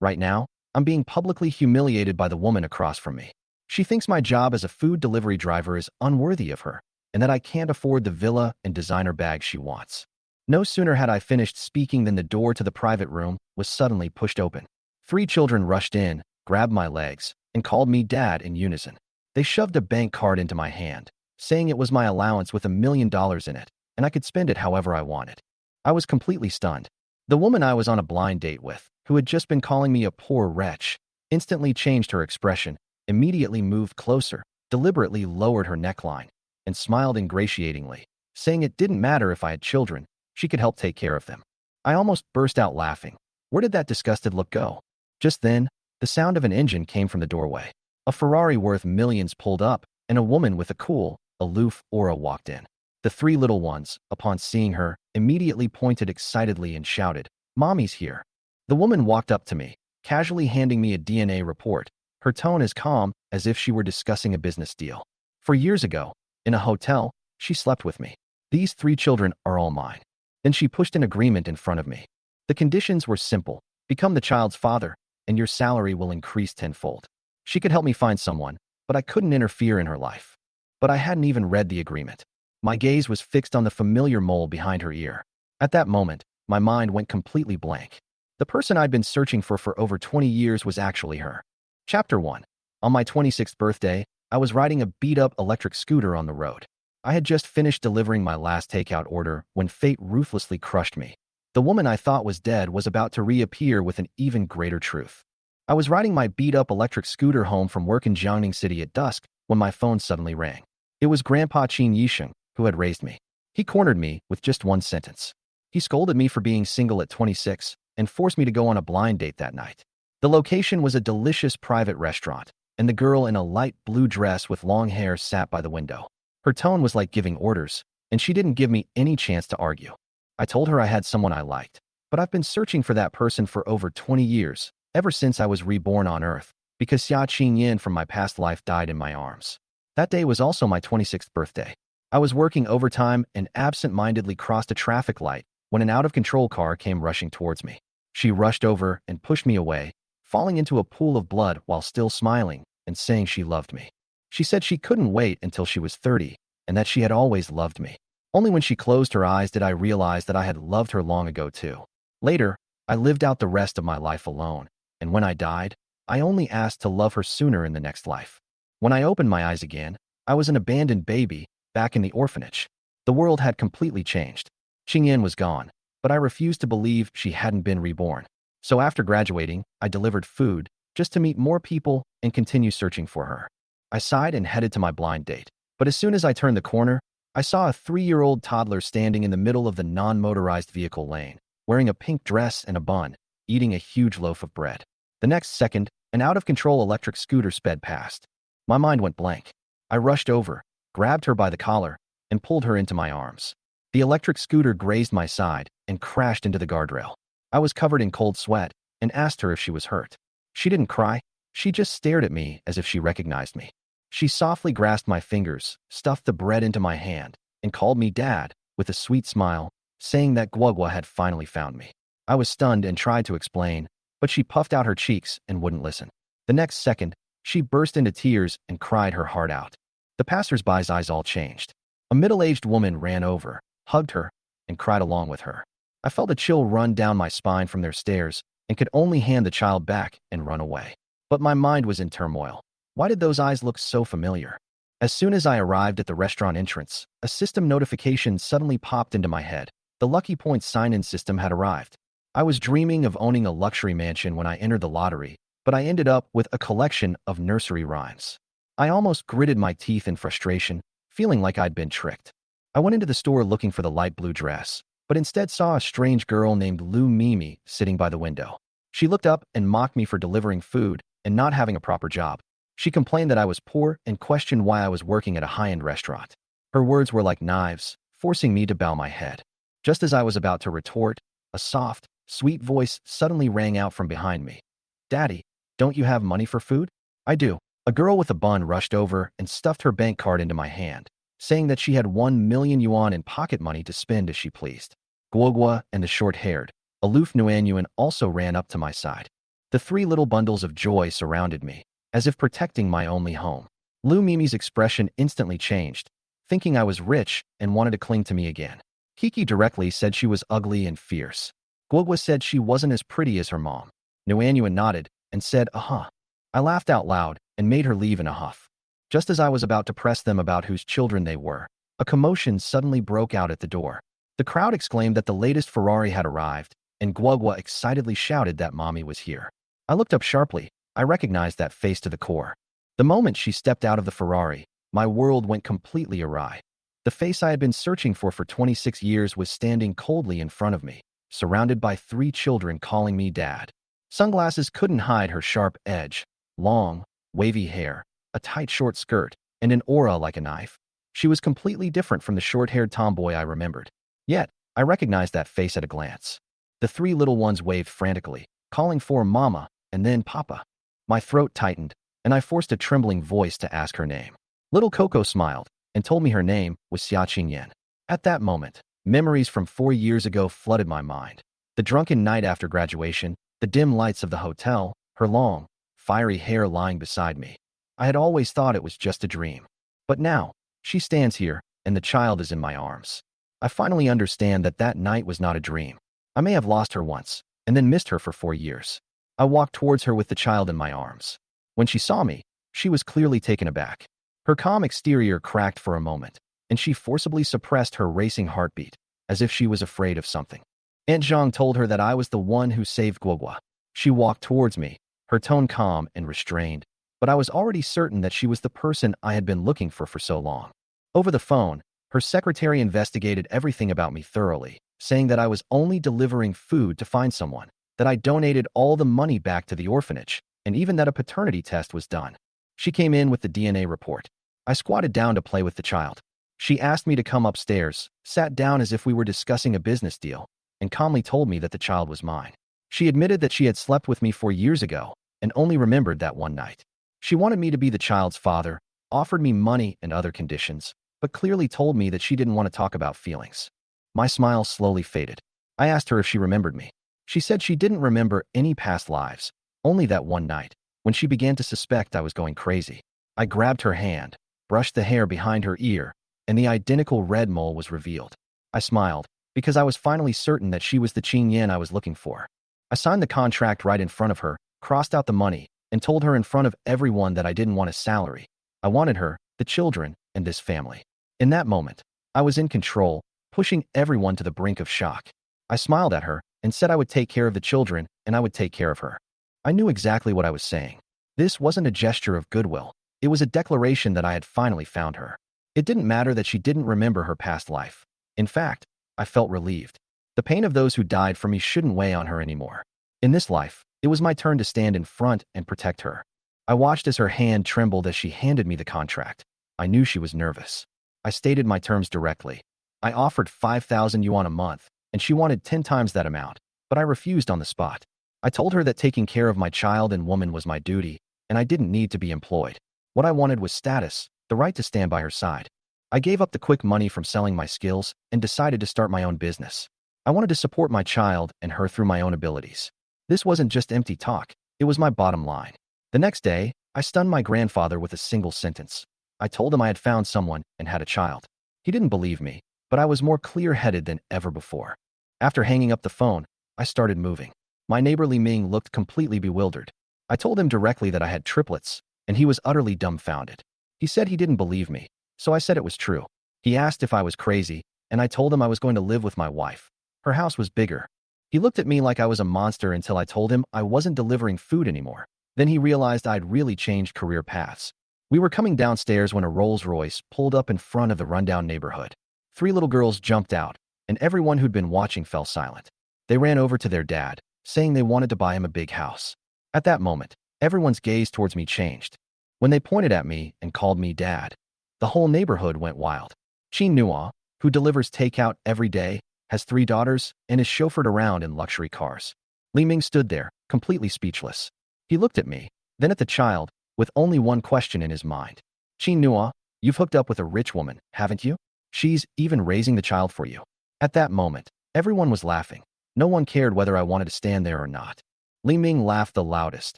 Right now, I'm being publicly humiliated by the woman across from me. She thinks my job as a food delivery driver is unworthy of her, and that I can't afford the villa and designer bag she wants. No sooner had I finished speaking than the door to the private room was suddenly pushed open. 3 children rushed in, grabbed my legs, and called me dad in unison. They shoved a bank card into my hand, saying it was my allowance with $1 million in it, and I could spend it however I wanted. I was completely stunned. The woman I was on a blind date with, who had just been calling me a poor wretch, instantly changed her expression, immediately moved closer, deliberately lowered her neckline, and smiled ingratiatingly, saying it didn't matter if I had children, she could help take care of them. I almost burst out laughing. Where did that disgusted look go? Just then, the sound of an engine came from the doorway. A Ferrari worth millions pulled up, and a woman with a cool, aloof aura walked in. The 3 little ones, upon seeing her, immediately pointed excitedly and shouted, "Mommy's here." The woman walked up to me, casually handing me a DNA report, her tone as calm as if she were discussing a business deal. For years ago, in a hotel, she slept with me. These 3 children are all mine. Then she pushed an agreement in front of me. The conditions were simple. Become the child's father, and your salary will increase tenfold. She could help me find someone, but I couldn't interfere in her life. But I hadn't even read the agreement. My gaze was fixed on the familiar mole behind her ear. At that moment, my mind went completely blank. The person I'd been searching for over 20 years was actually her. Chapter 1. On my 26th birthday, I was riding a beat-up electric scooter on the road. I had just finished delivering my last takeout order when fate ruthlessly crushed me. The woman I thought was dead was about to reappear with an even greater truth. I was riding my beat-up electric scooter home from work in Jiangning City at dusk when my phone suddenly rang. It was Grandpa Qin Yisheng, who had raised me. He cornered me with just one sentence. He scolded me for being single at 26 and forced me to go on a blind date that night. The location was a delicious private restaurant, and the girl in a light blue dress with long hair sat by the window. Her tone was like giving orders, and she didn't give me any chance to argue. I told her I had someone I liked, but I've been searching for that person for over 20 years, ever since I was reborn on Earth, because Xia Qingyin from my past life died in my arms. That day was also my 26th birthday. I was working overtime and absent-mindedly crossed a traffic light when an out-of-control car came rushing towards me. She rushed over and pushed me away, falling into a pool of blood while still smiling and saying she loved me. She said she couldn't wait until she was 30 and that she had always loved me. Only when she closed her eyes did I realize that I had loved her long ago too. Later, I lived out the rest of my life alone, and when I died, I only asked to love her sooner in the next life. When I opened my eyes again, I was an abandoned baby, back in the orphanage. The world had completely changed. Qingyan was gone, but I refused to believe she hadn't been reborn. So after graduating, I delivered food, just to meet more people and continue searching for her. I sighed and headed to my blind date. But as soon as I turned the corner, I saw a 3-year-old toddler standing in the middle of the non-motorized vehicle lane, wearing a pink dress and a bun, eating a huge loaf of bread. The next second, an out-of-control electric scooter sped past. My mind went blank. I rushed over, grabbed her by the collar, and pulled her into my arms. The electric scooter grazed my side and crashed into the guardrail. I was covered in cold sweat and asked her if she was hurt. She didn't cry. She just stared at me as if she recognized me. She softly grasped my fingers, stuffed the bread into my hand, and called me Dad with a sweet smile, saying that Guogua had finally found me. I was stunned and tried to explain, but she puffed out her cheeks and wouldn't listen. The next second, she burst into tears and cried her heart out. The passers-by's eyes all changed. A middle-aged woman ran over, hugged her, and cried along with her. I felt a chill run down my spine from their stares and could only hand the child back and run away. But my mind was in turmoil. Why did those eyes look so familiar? As soon as I arrived at the restaurant entrance, a system notification suddenly popped into my head. The Lucky Points sign-in system had arrived. I was dreaming of owning a luxury mansion when I entered the lottery, but I ended up with a collection of nursery rhymes. I almost gritted my teeth in frustration, feeling like I'd been tricked. I went into the store looking for the light blue dress, but instead saw a strange girl named Lu Mimi sitting by the window. She looked up and mocked me for delivering food and not having a proper job. She complained that I was poor and questioned why I was working at a high-end restaurant. Her words were like knives, forcing me to bow my head. Just as I was about to retort, a soft, sweet voice suddenly rang out from behind me. "Daddy, don't you have money for food?" "I do." A girl with a bun rushed over and stuffed her bank card into my hand, saying that she had 1 million yuan in pocket money to spend as she pleased. Guogua and the short-haired, aloof Nuanyuan also ran up to my side. The three little bundles of joy surrounded me, as if protecting my only home. Lu Mimi's expression instantly changed, thinking I was rich and wanted to cling to me again. Kiki directly said she was ugly and fierce. Guogua said she wasn't as pretty as her mom. Nuanyuan nodded and said, "Uh-huh." I laughed out loud and made her leave in a huff. Just as I was about to press them about whose children they were, a commotion suddenly broke out at the door. The crowd exclaimed that the latest Ferrari had arrived, and Guogua excitedly shouted that mommy was here. I looked up sharply. I recognized that face to the core. The moment she stepped out of the Ferrari, my world went completely awry. The face I had been searching for 26 years was standing coldly in front of me, surrounded by three children calling me dad. Sunglasses couldn't hide her sharp edge, long, wavy hair, a tight short skirt, and an aura like a knife. She was completely different from the short-haired tomboy I remembered. Yet, I recognized that face at a glance. The three little ones waved frantically, calling for Mama and then Papa. My throat tightened, and I forced a trembling voice to ask her name. Little Coco smiled and told me her name was Xia Qingyan. At that moment, memories from 4 years ago flooded my mind. The drunken night after graduation, the dim lights of the hotel, her long, fiery hair lying beside me. I had always thought it was just a dream. But now, she stands here, and the child is in my arms. I finally understand that that night was not a dream. I may have lost her once, and then missed her for 4 years. I walked towards her with the child in my arms. When she saw me, she was clearly taken aback. Her calm exterior cracked for a moment, and she forcibly suppressed her racing heartbeat, as if she was afraid of something. Aunt Zhang told her that I was the one who saved Guogua. She walked towards me, her tone calm and restrained, but I was already certain that she was the person I had been looking for so long. Over the phone, her secretary investigated everything about me thoroughly, saying that I was only delivering food to find someone, that I donated all the money back to the orphanage, and even that a paternity test was done. She came in with the DNA report. I squatted down to play with the child. She asked me to come upstairs, sat down as if we were discussing a business deal, and calmly told me that the child was mine. She admitted that she had slept with me 4 years ago and only remembered that one night. She wanted me to be the child's father, offered me money and other conditions, but clearly told me that she didn't want to talk about feelings. My smile slowly faded. I asked her if she remembered me. She said she didn't remember any past lives, only that one night, when she began to suspect I was going crazy. I grabbed her hand, brushed the hair behind her ear, and the identical red mole was revealed. I smiled, because I was finally certain that she was the Qingyan I was looking for. I signed the contract right in front of her, crossed out the money, and told her in front of everyone that I didn't want a salary. I wanted her, the children, and this family. In that moment, I was in control, pushing everyone to the brink of shock. I smiled at her and said I would take care of the children and I would take care of her. I knew exactly what I was saying. This wasn't a gesture of goodwill. It was a declaration that I had finally found her. It didn't matter that she didn't remember her past life. In fact, I felt relieved. The pain of those who died for me shouldn't weigh on her anymore. In this life, it was my turn to stand in front and protect her. I watched as her hand trembled as she handed me the contract. I knew she was nervous. I stated my terms directly. I offered 5,000 yuan a month, and she wanted 10 times that amount, but I refused on the spot. I told her that taking care of my child and woman was my duty, and I didn't need to be employed. What I wanted was status, the right to stand by her side. I gave up the quick money from selling my skills and decided to start my own business. I wanted to support my child and her through my own abilities. This wasn't just empty talk, it was my bottom line. The next day, I stunned my grandfather with a single sentence. I told him I had found someone and had a child. He didn't believe me, but I was more clear-headed than ever before. After hanging up the phone, I started moving. My neighbor Li Ming looked completely bewildered. I told him directly that I had triplets, and he was utterly dumbfounded. He said he didn't believe me, so I said it was true. He asked if I was crazy, and I told him I was going to live with my wife. Her house was bigger. He looked at me like I was a monster until I told him I wasn't delivering food anymore. Then he realized I'd really changed career paths. We were coming downstairs when a Rolls-Royce pulled up in front of the rundown neighborhood. 3 little girls jumped out, and everyone who'd been watching fell silent. They ran over to their dad, saying they wanted to buy him a big house. At that moment, everyone's gaze towards me changed. When they pointed at me and called me dad, the whole neighborhood went wild. Qin Nua, who delivers takeout every day, has 3 daughters and is chauffeured around in luxury cars. Li Ming stood there, completely speechless. He looked at me, then at the child, with only one question in his mind. Qin Nua, you've hooked up with a rich woman, haven't you? She's even raising the child for you. At that moment, everyone was laughing. No one cared whether I wanted to stand there or not. Li Ming laughed the loudest,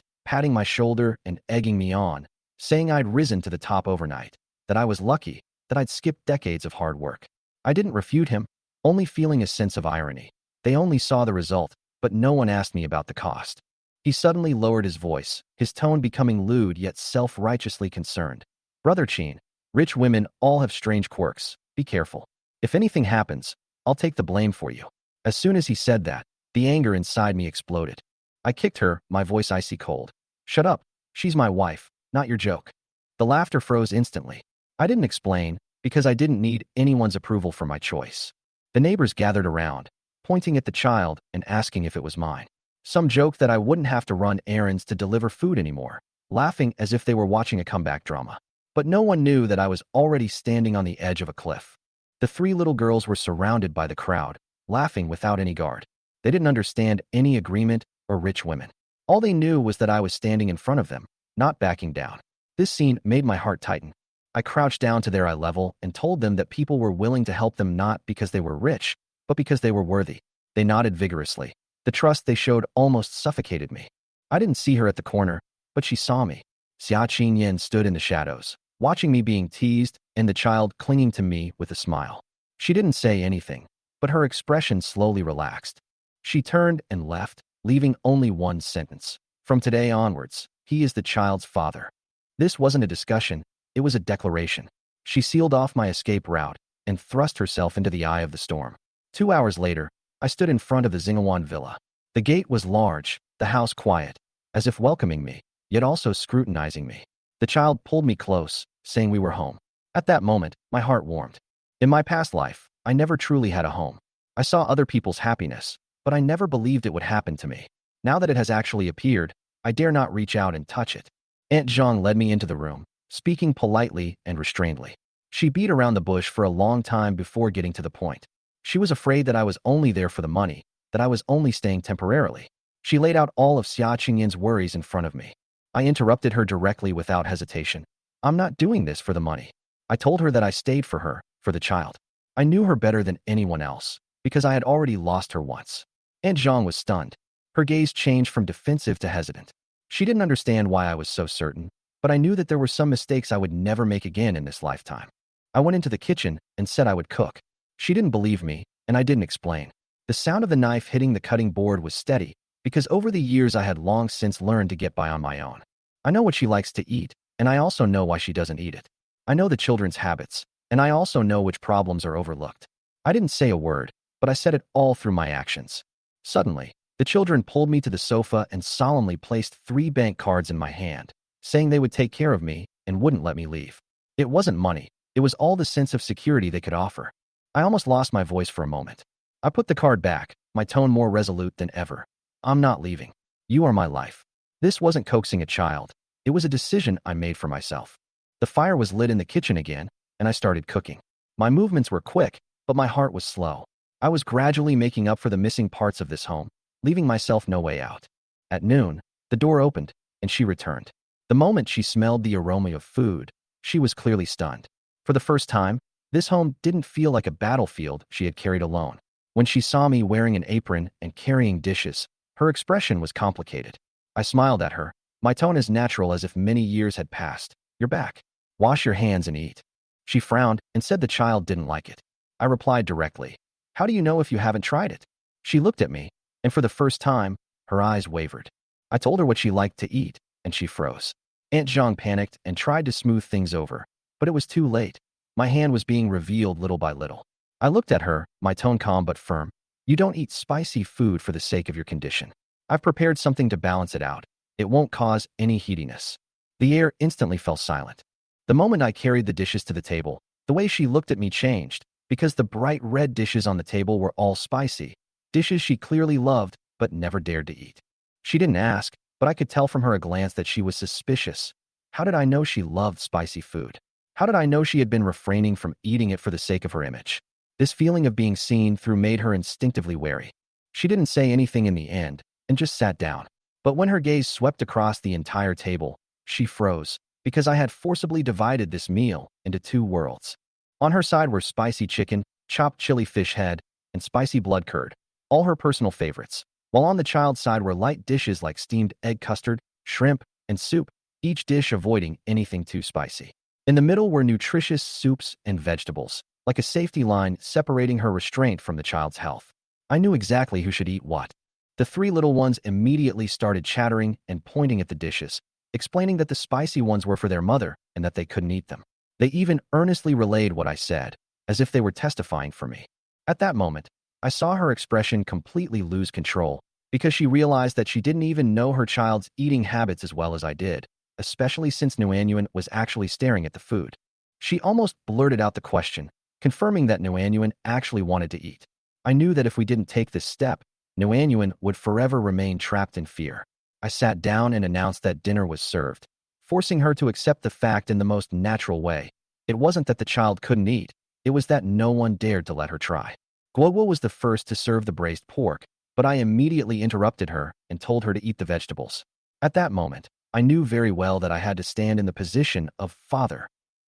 patting my shoulder and egging me on, saying I'd risen to the top overnight, that I was lucky, that I'd skipped decades of hard work. I didn't refute him, only feeling a sense of irony. They only saw the result, but no one asked me about the cost. He suddenly lowered his voice, his tone becoming lewd yet self-righteously concerned. Brother Chin, rich women all have strange quirks. Be careful. If anything happens, I'll take the blame for you. As soon as he said that, the anger inside me exploded. I kicked her, my voice icy cold. Shut up. She's my wife, not your joke. The laughter froze instantly. I didn't explain, because I didn't need anyone's approval for my choice. The neighbors gathered around, pointing at the child and asking if it was mine. Some joked that I wouldn't have to run errands to deliver food anymore, laughing as if they were watching a comeback drama. But no one knew that I was already standing on the edge of a cliff. The three little girls were surrounded by the crowd, laughing without any guard. They didn't understand any agreement or rich women. All they knew was that I was standing in front of them, not backing down. This scene made my heart tighten. I crouched down to their eye level and told them that people were willing to help them not because they were rich, but because they were worthy. They nodded vigorously. The trust they showed almost suffocated me. I didn't see her at the corner, but she saw me. Xia Qingyan stood in the shadows, watching me being teased and the child clinging to me with a smile. She didn't say anything, but her expression slowly relaxed. She turned and left, leaving only one sentence. From today onwards, he is the child's father. This wasn't a discussion, it was a declaration. She sealed off my escape route and thrust herself into the eye of the storm. 2 hours later, I stood in front of the Xingwan villa. The gate was large, the house quiet, as if welcoming me, yet also scrutinizing me. The child pulled me close, saying we were home. At that moment, my heart warmed. In my past life, I never truly had a home. I saw other people's happiness, but I never believed it would happen to me. Now that it has actually appeared, I dare not reach out and touch it. Aunt Zhang led me into the room, speaking politely and restrainedly. She beat around the bush for a long time before getting to the point. She was afraid that I was only there for the money, that I was only staying temporarily. She laid out all of Xia Qingyan's worries in front of me. I interrupted her directly without hesitation. I'm not doing this for the money. I told her that I stayed for her, for the child. I knew her better than anyone else, because I had already lost her once. Aunt Zhang was stunned. Her gaze changed from defensive to hesitant. She didn't understand why I was so certain, but I knew that there were some mistakes I would never make again in this lifetime. I went into the kitchen and said I would cook. She didn't believe me, and I didn't explain. The sound of the knife hitting the cutting board was steady, because over the years I had long since learned to get by on my own. I know what she likes to eat, and I also know why she doesn't eat it. I know the children's habits, and I also know which problems are overlooked. I didn't say a word, but I said it all through my actions. Suddenly, the children pulled me to the sofa and solemnly placed 3 bank cards in my hand, saying they would take care of me and wouldn't let me leave. It wasn't money, it was all the sense of security they could offer. I almost lost my voice for a moment. I put the card back, my tone more resolute than ever. I'm not leaving. You are my life. This wasn't coaxing a child. It was a decision I made for myself. The fire was lit in the kitchen again, and I started cooking. My movements were quick, but my heart was slow. I was gradually making up for the missing parts of this home, leaving myself no way out. At noon, the door opened, and she returned. The moment she smelled the aroma of food, she was clearly stunned. For the first time, this home didn't feel like a battlefield she had carried alone. When she saw me wearing an apron and carrying dishes, her expression was complicated. I smiled at her, my tone as natural as if many years had passed. You're back. Wash your hands and eat. She frowned and said the child didn't like it. I replied directly. How do you know if you haven't tried it? She looked at me, and for the first time, her eyes wavered. I told her what she liked to eat, and she froze. Aunt Zhang panicked and tried to smooth things over, but it was too late. My hand was being revealed little by little. I looked at her, my tone calm but firm. You don't eat spicy food for the sake of your condition. I've prepared something to balance it out. It won't cause any heatiness. The air instantly fell silent. The moment I carried the dishes to the table, the way she looked at me changed, because the bright red dishes on the table were all spicy, dishes she clearly loved but never dared to eat. She didn't ask, but I could tell from her a glance that she was suspicious. How did I know she loved spicy food? How did I know she had been refraining from eating it for the sake of her image? This feeling of being seen through made her instinctively wary. She didn't say anything in the end, and just sat down. But when her gaze swept across the entire table, she froze, because I had forcibly divided this meal into 2 worlds. On her side were spicy chicken, chopped chili fish head, and spicy blood curd, all her personal favorites, while on the child's side were light dishes like steamed egg custard, shrimp, and soup, each dish avoiding anything too spicy. In the middle were nutritious soups and vegetables, like a safety line separating her restraint from the child's health. I knew exactly who should eat what. The three little ones immediately started chattering and pointing at the dishes, explaining that the spicy ones were for their mother and that they couldn't eat them. They even earnestly relayed what I said, as if they were testifying for me. At that moment, I saw her expression completely lose control, because she realized that she didn't even know her child's eating habits as well as I did, especially since Nguyen was actually staring at the food. She almost blurted out the question, confirming that Nguyen actually wanted to eat. I knew that if we didn't take this step, Nguyen would forever remain trapped in fear. I sat down and announced that dinner was served, forcing her to accept the fact in the most natural way. It wasn't that the child couldn't eat, it was that no one dared to let her try. Guo was the first to serve the braised pork, but I immediately interrupted her and told her to eat the vegetables. At that moment, I knew very well that I had to stand in the position of father.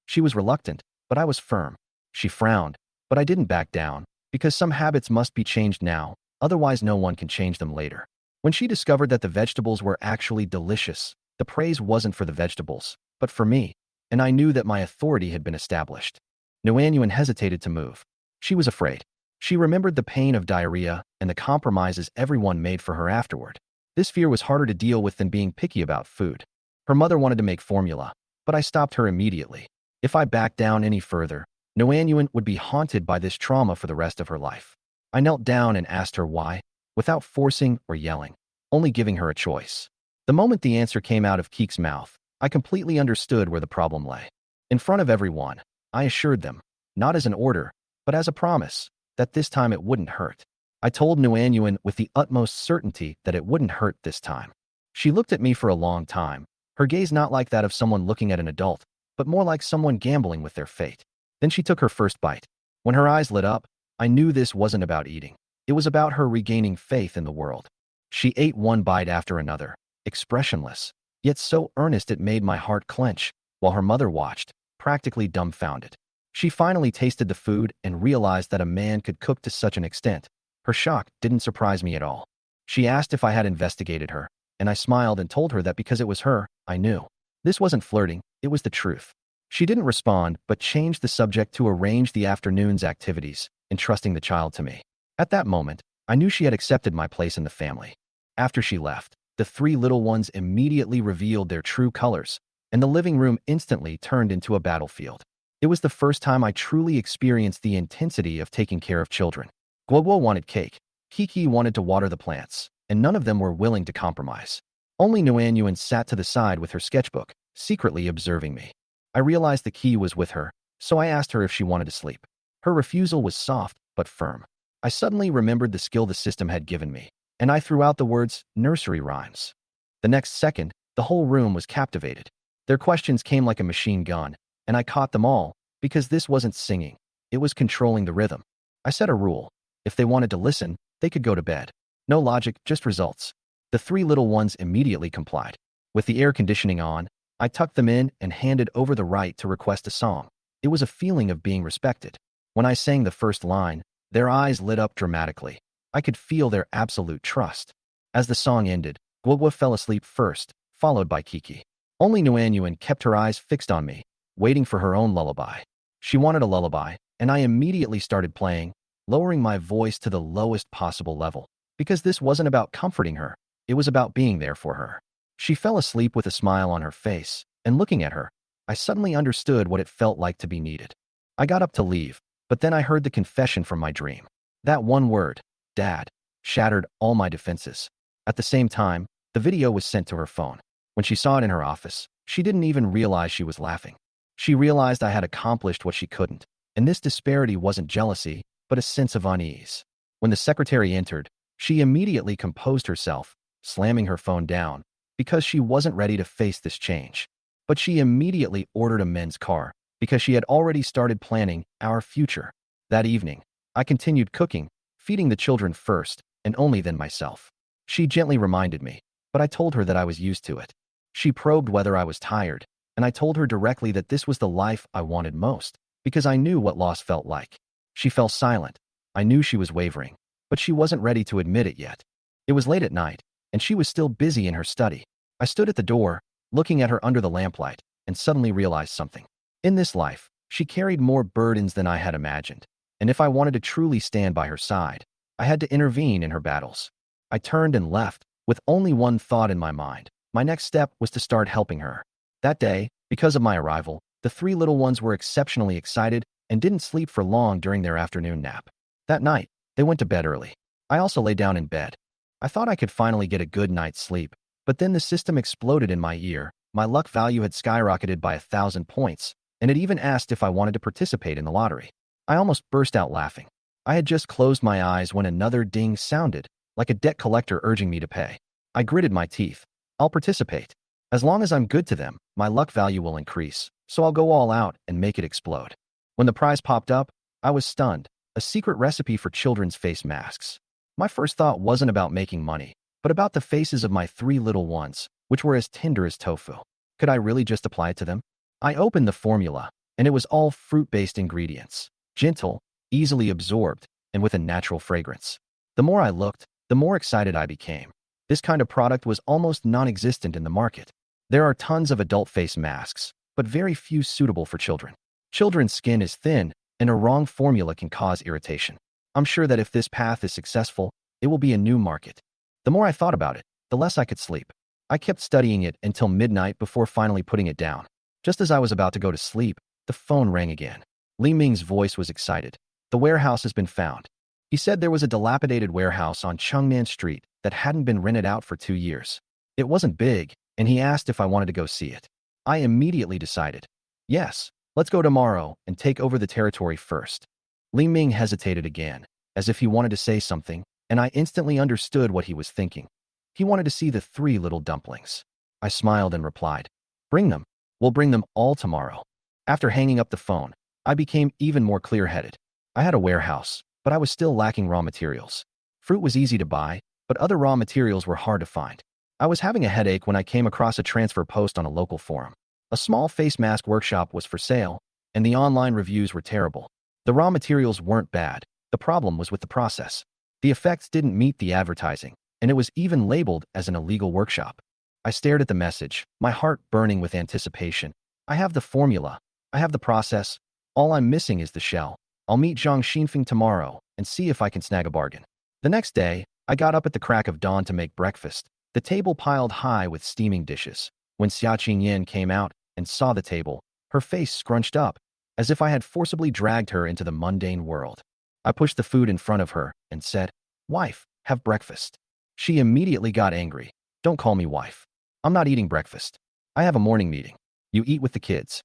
She was reluctant, but I was firm. She frowned, but I didn't back down, because some habits must be changed now, otherwise no one can change them later. When she discovered that the vegetables were actually delicious, the praise wasn't for the vegetables, but for me, and I knew that my authority had been established. Nguyen hesitated to move. She was afraid. She remembered the pain of diarrhea and the compromises everyone made for her afterward. This fear was harder to deal with than being picky about food. Her mother wanted to make formula, but I stopped her immediately. If I backed down any further, Nguyen would be haunted by this trauma for the rest of her life. I knelt down and asked her why, without forcing or yelling, only giving her a choice. The moment the answer came out of Keek's mouth, I completely understood where the problem lay. In front of everyone, I assured them, not as an order, but as a promise, that this time it wouldn't hurt. I told Nguyen with the utmost certainty that it wouldn't hurt this time. She looked at me for a long time, her gaze not like that of someone looking at an adult, but more like someone gambling with their fate. Then she took her first bite. When her eyes lit up, I knew this wasn't about eating. It was about her regaining faith in the world. She ate one bite after another, expressionless, yet so earnest it made my heart clench, while her mother watched, practically dumbfounded. She finally tasted the food and realized that a man could cook to such an extent. Her shock didn't surprise me at all. She asked if I had investigated her, and I smiled and told her that because it was her, I knew. This wasn't flirting, it was the truth. She didn't respond, but changed the subject to arrange the afternoon's activities, entrusting the child to me. At that moment, I knew she had accepted my place in the family. After she left, the three little ones immediately revealed their true colors, and the living room instantly turned into a battlefield. It was the first time I truly experienced the intensity of taking care of children. Guo wanted cake, Kiki wanted to water the plants, and none of them were willing to compromise. Only Nguyen sat to the side with her sketchbook, secretly observing me. I realized the key was with her, so I asked her if she wanted to sleep. Her refusal was soft but firm. I suddenly remembered the skill the system had given me, and I threw out the words, nursery rhymes. The next second, the whole room was captivated. Their questions came like a machine gun, and I caught them all, because this wasn't singing, it was controlling the rhythm. I set a rule. If they wanted to listen, they could go to bed. No logic, just results. The three little ones immediately complied. With the air conditioning on, I tucked them in and handed over the right to request a song. It was a feeling of being respected. When I sang the first line, their eyes lit up dramatically. I could feel their absolute trust. As the song ended, Guo fell asleep first, followed by Kiki. Only Nguyen kept her eyes fixed on me, waiting for her own lullaby. She wanted a lullaby, and I immediately started playing, lowering my voice to the lowest possible level, because this wasn't about comforting her, it was about being there for her. She fell asleep with a smile on her face, and looking at her, I suddenly understood what it felt like to be needed. I got up to leave, but then I heard the confession from my dream. That one word, Dad, shattered all my defenses. At the same time, the video was sent to her phone. When she saw it in her office, she didn't even realize she was laughing. She realized I had accomplished what she couldn't, and this disparity wasn't jealousy, but a sense of unease. When the secretary entered, she immediately composed herself, slamming her phone down, because she wasn't ready to face this change. But she immediately ordered a men's car, because she had already started planning our future. That evening, I continued cooking, feeding the children first, and only then myself. She gently reminded me, but I told her that I was used to it. She probed whether I was tired, and I told her directly that this was the life I wanted most, because I knew what loss felt like. She fell silent. I knew she was wavering, but she wasn't ready to admit it yet. It was late at night, and she was still busy in her study. I stood at the door, looking at her under the lamplight, and suddenly realized something. In this life, she carried more burdens than I had imagined, and if I wanted to truly stand by her side, I had to intervene in her battles. I turned and left, with only one thought in my mind. My next step was to start helping her. That day, because of my arrival, the three little ones were exceptionally excited and didn't sleep for long during their afternoon nap. That night, they went to bed early. I also lay down in bed. I thought I could finally get a good night's sleep, but then the system exploded in my ear. My luck value had skyrocketed by 1,000 points, and it even asked if I wanted to participate in the lottery. I almost burst out laughing. I had just closed my eyes when another ding sounded, like a debt collector urging me to pay. I gritted my teeth. I'll participate. As long as I'm good to them, my luck value will increase, so I'll go all out and make it explode. When the prize popped up, I was stunned. A secret recipe for children's face masks. My first thought wasn't about making money, but about the faces of my three little ones, which were as tender as tofu. Could I really just apply it to them? I opened the formula, and it was all fruit-based ingredients, gentle, easily absorbed, and with a natural fragrance. The more I looked, the more excited I became. This kind of product was almost non-existent in the market. There are tons of adult face masks, but very few suitable for children. Children's skin is thin, and a wrong formula can cause irritation. I'm sure that if this path is successful, it will be a new market. The more I thought about it, the less I could sleep. I kept studying it until midnight before finally putting it down. Just as I was about to go to sleep, the phone rang again. Li Ming's voice was excited. The warehouse has been found. He said there was a dilapidated warehouse on Chengnan Street that hadn't been rented out for 2 years. It wasn't big, and he asked if I wanted to go see it. I immediately decided, yes, let's go tomorrow and take over the territory first. Li Ming hesitated again, as if he wanted to say something, and I instantly understood what he was thinking. He wanted to see the three little dumplings. I smiled and replied, bring them. We'll bring them all tomorrow. After hanging up the phone, I became even more clear-headed. I had a warehouse, but I was still lacking raw materials. Fruit was easy to buy, but other raw materials were hard to find. I was having a headache when I came across a transfer post on a local forum. A small face mask workshop was for sale, and the online reviews were terrible. The raw materials weren't bad. The problem was with the process. The effects didn't meet the advertising, and it was even labeled as an illegal workshop. I stared at the message, my heart burning with anticipation. I have the formula. I have the process. All I'm missing is the shell. I'll meet Zhang Xinfeng tomorrow and see if I can snag a bargain. The next day, I got up at the crack of dawn to make breakfast, the table piled high with steaming dishes. When Xia Qingyan came out and saw the table, her face scrunched up, as if I had forcibly dragged her into the mundane world. I pushed the food in front of her and said, "Wife, have breakfast." She immediately got angry. "Don't call me wife. I'm not eating breakfast. I have a morning meeting. You eat with the kids."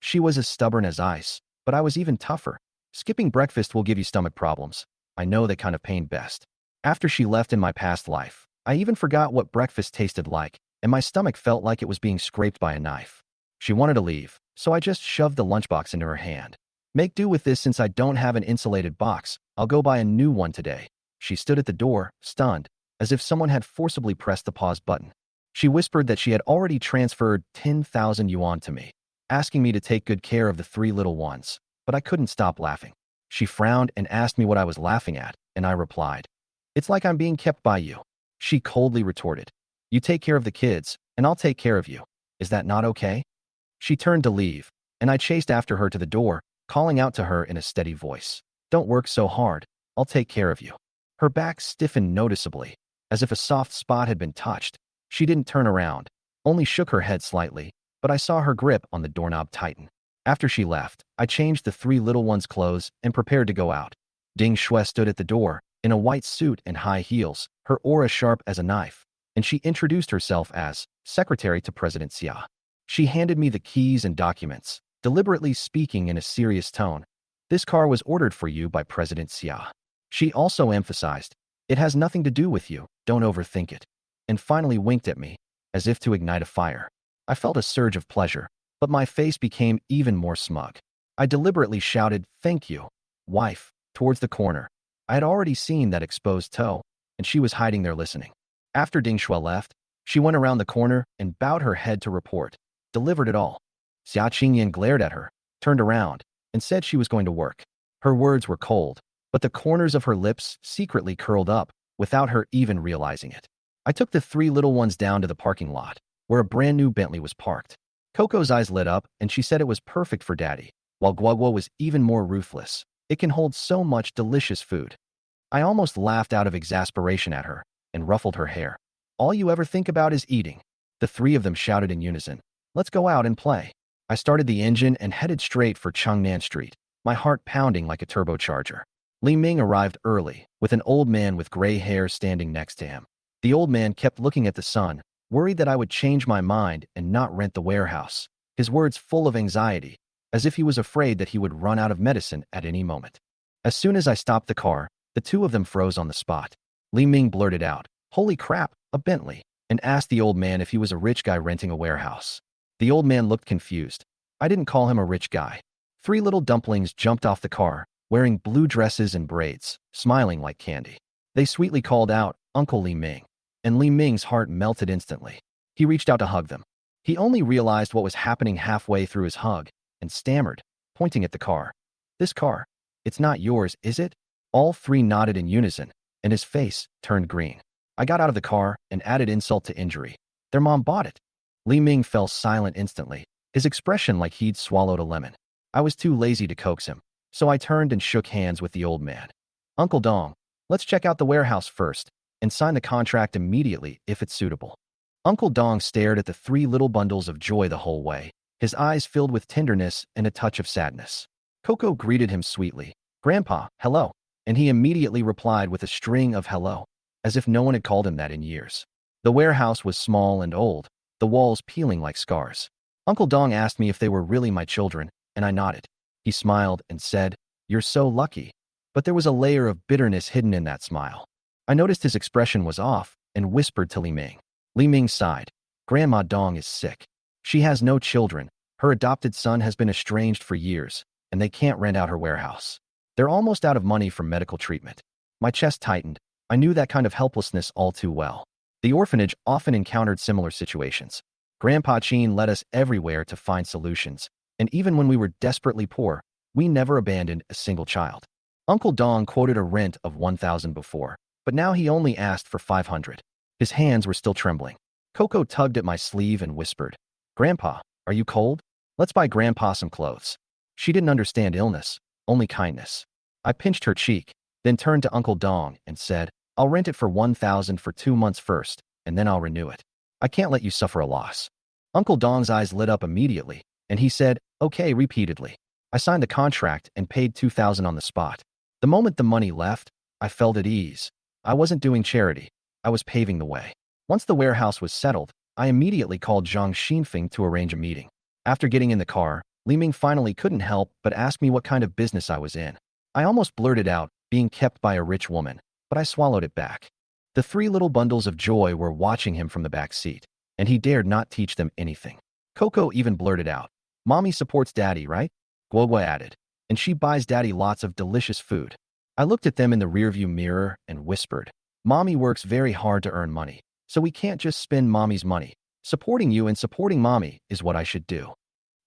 She was as stubborn as ice, but I was even tougher. "Skipping breakfast will give you stomach problems. I know that kind of pain best." After she left in my past life, I even forgot what breakfast tasted like, and my stomach felt like it was being scraped by a knife. She wanted to leave, so I just shoved the lunchbox into her hand. "Make do with this since I don't have an insulated box. I'll go buy a new one today." She stood at the door, stunned, as if someone had forcibly pressed the pause button. She whispered that she had already transferred 10,000 yuan to me, asking me to take good care of the three little ones, but I couldn't stop laughing. She frowned and asked me what I was laughing at, and I replied, "It's like I'm being kept by you." She coldly retorted, "You take care of the kids, and I'll take care of you. Is that not okay?" She turned to leave, and I chased after her to the door, calling out to her in a steady voice, "Don't work so hard. I'll take care of you." Her back stiffened noticeably, as if a soft spot had been touched. She didn't turn around, only shook her head slightly, but I saw her grip on the doorknob tighten. After she left, I changed the three little ones' clothes and prepared to go out. Ding Shui stood at the door, in a white suit and high heels, her aura sharp as a knife, and she introduced herself as secretary to President Xia. She handed me the keys and documents, deliberately speaking in a serious tone. "This car was ordered for you by President Xia." She also emphasized, "It has nothing to do with you, don't overthink it," and finally winked at me, as if to ignite a fire. I felt a surge of pleasure, but my face became even more smug. I deliberately shouted, "Thank you, wife," towards the corner. I had already seen that exposed toe, and she was hiding there listening. After Ding Shui left, she went around the corner and bowed her head to report, "Delivered it all." Xia Qingyan glared at her, turned around, and said she was going to work. Her words were cold, but the corners of her lips secretly curled up, without her even realizing it. I took the three little ones down to the parking lot, where a brand new Bentley was parked. Coco's eyes lit up, and she said it was perfect for Daddy, while Guagua was even more ruthless. It can hold so much delicious food. I almost laughed out of exasperation at her and ruffled her hair. All you ever think about is eating. The three of them shouted in unison. Let's go out and play. I started the engine and headed straight for Changnan Street, my heart pounding like a turbocharger. Li Ming arrived early, with an old man with gray hair standing next to him. The old man kept looking at the sun, worried that I would change my mind and not rent the warehouse, his words full of anxiety, as if he was afraid that he would run out of medicine at any moment. As soon as I stopped the car, the two of them froze on the spot. Li Ming blurted out, "Holy crap, a Bentley," and asked the old man if he was a rich guy renting a warehouse. The old man looked confused. I didn't call him a rich guy. Three little dumplings jumped off the car, wearing blue dresses and braids, smiling like candy. They sweetly called out, "Uncle Li Ming," and Li Ming's heart melted instantly. He reached out to hug them. He only realized what was happening halfway through his hug and stammered, pointing at the car. "This car, it's not yours, is it?" All three nodded in unison, and his face turned green. I got out of the car and added insult to injury. Their mom bought it. Li Ming fell silent instantly, his expression like he'd swallowed a lemon. I was too lazy to coax him, so I turned and shook hands with the old man. "Uncle Dong, let's check out the warehouse first and sign the contract immediately if it's suitable." Uncle Dong stared at the three little bundles of joy the whole way, his eyes filled with tenderness and a touch of sadness. Coco greeted him sweetly. "Grandpa, hello," and he immediately replied with a string of hello, as if no one had called him that in years. The warehouse was small and old, the walls peeling like scars. Uncle Dong asked me if they were really my children, and I nodded. He smiled and said, "You're so lucky." But there was a layer of bitterness hidden in that smile. I noticed his expression was off and whispered to Li Ming. Li Ming sighed. "Grandma Dong is sick. She has no children. Her adopted son has been estranged for years, and they can't rent out her warehouse. They're almost out of money for medical treatment." My chest tightened. I knew that kind of helplessness all too well. The orphanage often encountered similar situations. Grandpa Chin led us everywhere to find solutions, and even when we were desperately poor, we never abandoned a single child. Uncle Dong quoted a rent of 1,000 before, but now he only asked for 500. His hands were still trembling. Coco tugged at my sleeve and whispered, "Grandpa, are you cold? Let's buy Grandpa some clothes." She didn't understand illness, only kindness. I pinched her cheek, then turned to Uncle Dong and said, "I'll rent it for 1,000 for 2 months first, and then I'll renew it. I can't let you suffer a loss." Uncle Dong's eyes lit up immediately, and he said, "Okay," repeatedly. I signed the contract and paid 2,000 on the spot. The moment the money left, I felt at ease. I wasn't doing charity. I was paving the way. Once the warehouse was settled, I immediately called Zhang Xinfeng to arrange a meeting. After getting in the car, Li Ming finally couldn't help but ask me what kind of business I was in. I almost blurted out, "Being kept by a rich woman," but I swallowed it back. The three little bundles of joy were watching him from the back seat, and he dared not teach them anything. Coco even blurted out, "Mommy supports Daddy, right?" Guogua added, "And she buys Daddy lots of delicious food." I looked at them in the rearview mirror and whispered, "Mommy works very hard to earn money, so we can't just spend Mommy's money. Supporting you and supporting Mommy is what I should do."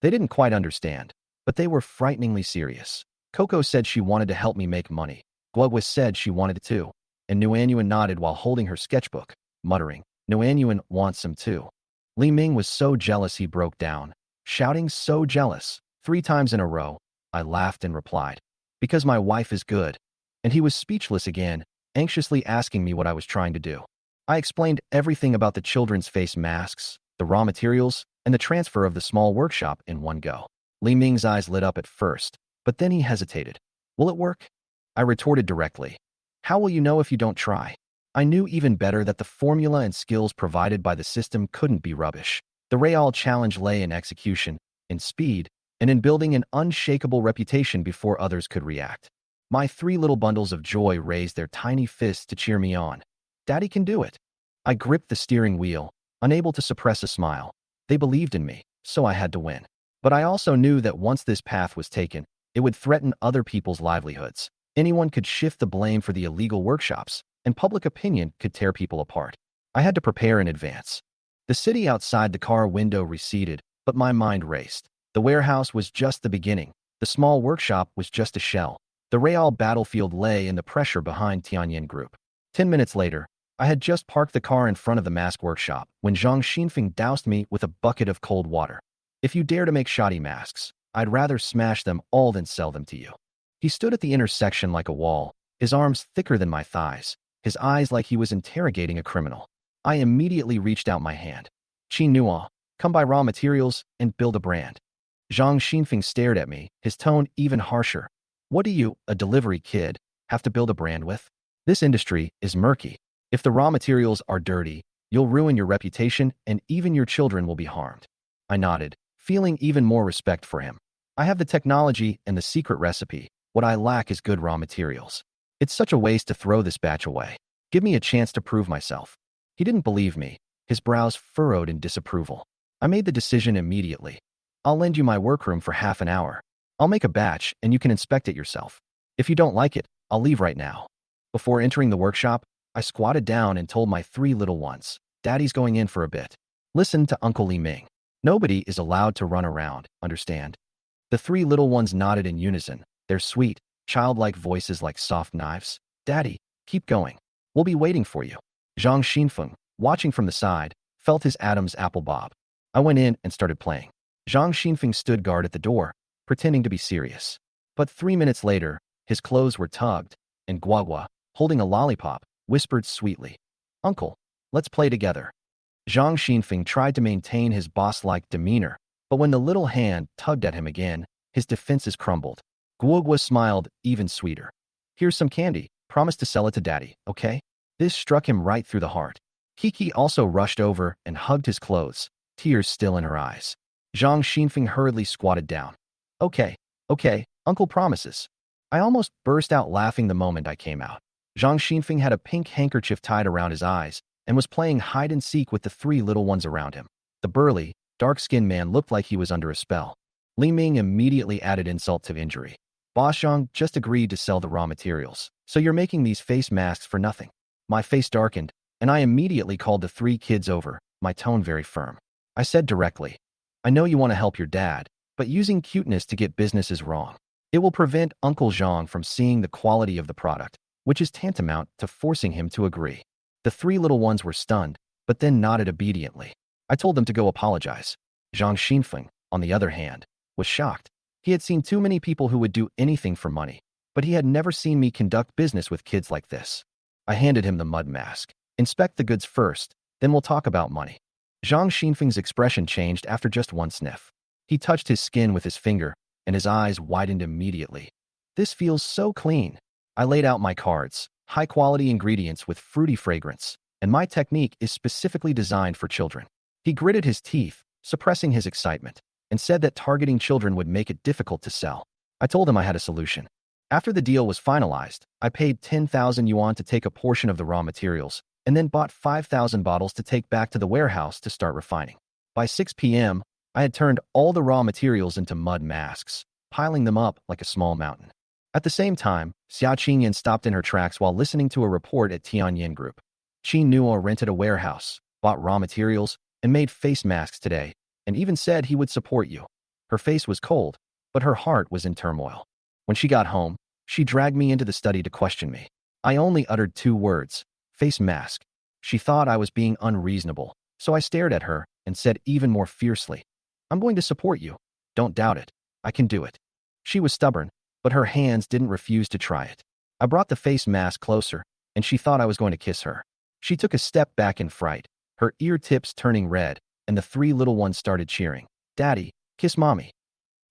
They didn't quite understand, but they were frighteningly serious. Coco said she wanted to help me make money. Guogua said she wanted it too, and Nuanyuan nodded while holding her sketchbook, muttering, "Nuanyuan wants some too." Li Ming was so jealous he broke down, shouting, "So jealous." 3 times in a row. I laughed and replied, "Because my wife is good." And he was speechless again, anxiously asking me what I was trying to do. I explained everything about the children's face masks, the raw materials, and the transfer of the small workshop in one go. Li Ming's eyes lit up at first, but then he hesitated. "Will it work?" I retorted directly. "How will you know if you don't try?" I knew even better that the formula and skills provided by the system couldn't be rubbish. The real challenge lay in execution, in speed, and in building an unshakable reputation before others could react. My 3 little bundles of joy raised their tiny fists to cheer me on. "Daddy can do it." I gripped the steering wheel, unable to suppress a smile. They believed in me, so I had to win. But I also knew that once this path was taken, it would threaten other people's livelihoods. Anyone could shift the blame for the illegal workshops, and public opinion could tear people apart. I had to prepare in advance. The city outside the car window receded, but my mind raced. The warehouse was just the beginning. The small workshop was just a shell. The real battlefield lay in the pressure behind Tianyin Group. 10 minutes later, I had just parked the car in front of the mask workshop when Zhang Xinfeng doused me with a bucket of cold water. If you dare to make shoddy masks, I'd rather smash them all than sell them to you. He stood at the intersection like a wall, his arms thicker than my thighs, his eyes like he was interrogating a criminal. I immediately reached out my hand. Qin Nuo, come buy raw materials and build a brand. Zhang Xinfeng stared at me, his tone even harsher. What do you, a delivery kid, have to build a brand with? This industry is murky. If the raw materials are dirty, you'll ruin your reputation and even your children will be harmed. I nodded, feeling even more respect for him. I have the technology and the secret recipe. What I lack is good raw materials. It's such a waste to throw this batch away. Give me a chance to prove myself. He didn't believe me, his brows furrowed in disapproval. I made the decision immediately. I'll lend you my workroom for half an hour. I'll make a batch and you can inspect it yourself. If you don't like it, I'll leave right now. Before entering the workshop, I squatted down and told my 3 little ones, Daddy's going in for a bit. Listen to Uncle Li Ming. Nobody is allowed to run around, understand? The 3 little ones nodded in unison, their sweet, childlike voices like soft knives. Daddy, keep going. We'll be waiting for you. Zhang Xinfeng, watching from the side, felt his Adam's apple bob. I went in and started playing. Zhang Xinfeng stood guard at the door, pretending to be serious. But 3 minutes later, his clothes were tugged, and Guagua, holding a lollipop, whispered sweetly, Uncle, let's play together. Zhang Xinfeng tried to maintain his boss-like demeanor, but when the little hand tugged at him again, his defenses crumbled. Guagua smiled even sweeter. Here's some candy. Promise to sell it to Daddy, okay? This struck him right through the heart. Kiki also rushed over and hugged his clothes, tears still in her eyes. Zhang Xinfeng hurriedly squatted down. Okay, Uncle promises. I almost burst out laughing the moment I came out. Zhang Xinfeng had a pink handkerchief tied around his eyes and was playing hide-and-seek with the 3 little ones around him. The burly, dark-skinned man looked like he was under a spell. Li Ming immediately added insult to injury. Boss Zhang just agreed to sell the raw materials, so you're making these face masks for nothing. My face darkened, and I immediately called the 3 kids over, my tone very firm. I said directly, I know you want to help your dad, but using cuteness to get business is wrong. It will prevent Uncle Zhang from seeing the quality of the product, which is tantamount to forcing him to agree. The 3 little ones were stunned, but then nodded obediently. I told them to go apologize. Zhang Xinfeng, on the other hand, was shocked. He had seen too many people who would do anything for money, but he had never seen me conduct business with kids like this. I handed him the mud mask. Inspect the goods first, then we'll talk about money. Zhang Xinfeng's expression changed after just one sniff. He touched his skin with his finger, and his eyes widened immediately. This feels so clean. I laid out my cards, high-quality ingredients with fruity fragrance, and my technique is specifically designed for children. He gritted his teeth, suppressing his excitement, and said that targeting children would make it difficult to sell. I told him I had a solution. After the deal was finalized, I paid 10,000 yuan to take a portion of the raw materials, and then bought 5,000 bottles to take back to the warehouse to start refining. By 6 p.m., I had turned all the raw materials into mud masks, piling them up like a small mountain. At the same time, Xia Qingyan stopped in her tracks while listening to a report at Tianyin Group. Qin Nuo rented a warehouse, bought raw materials, and made face masks today, and even said he would support you. Her face was cold, but her heart was in turmoil. When she got home, she dragged me into the study to question me. I only uttered 2 words, face mask. She thought I was being unreasonable, so I stared at her and said even more fiercely, I'm going to support you. Don't doubt it. I can do it. She was stubborn, but her hands didn't refuse to try it. I brought the face mask closer, and she thought I was going to kiss her. She took a step back in fright, her ear tips turning red, and the 3 little ones started cheering. Daddy, kiss Mommy.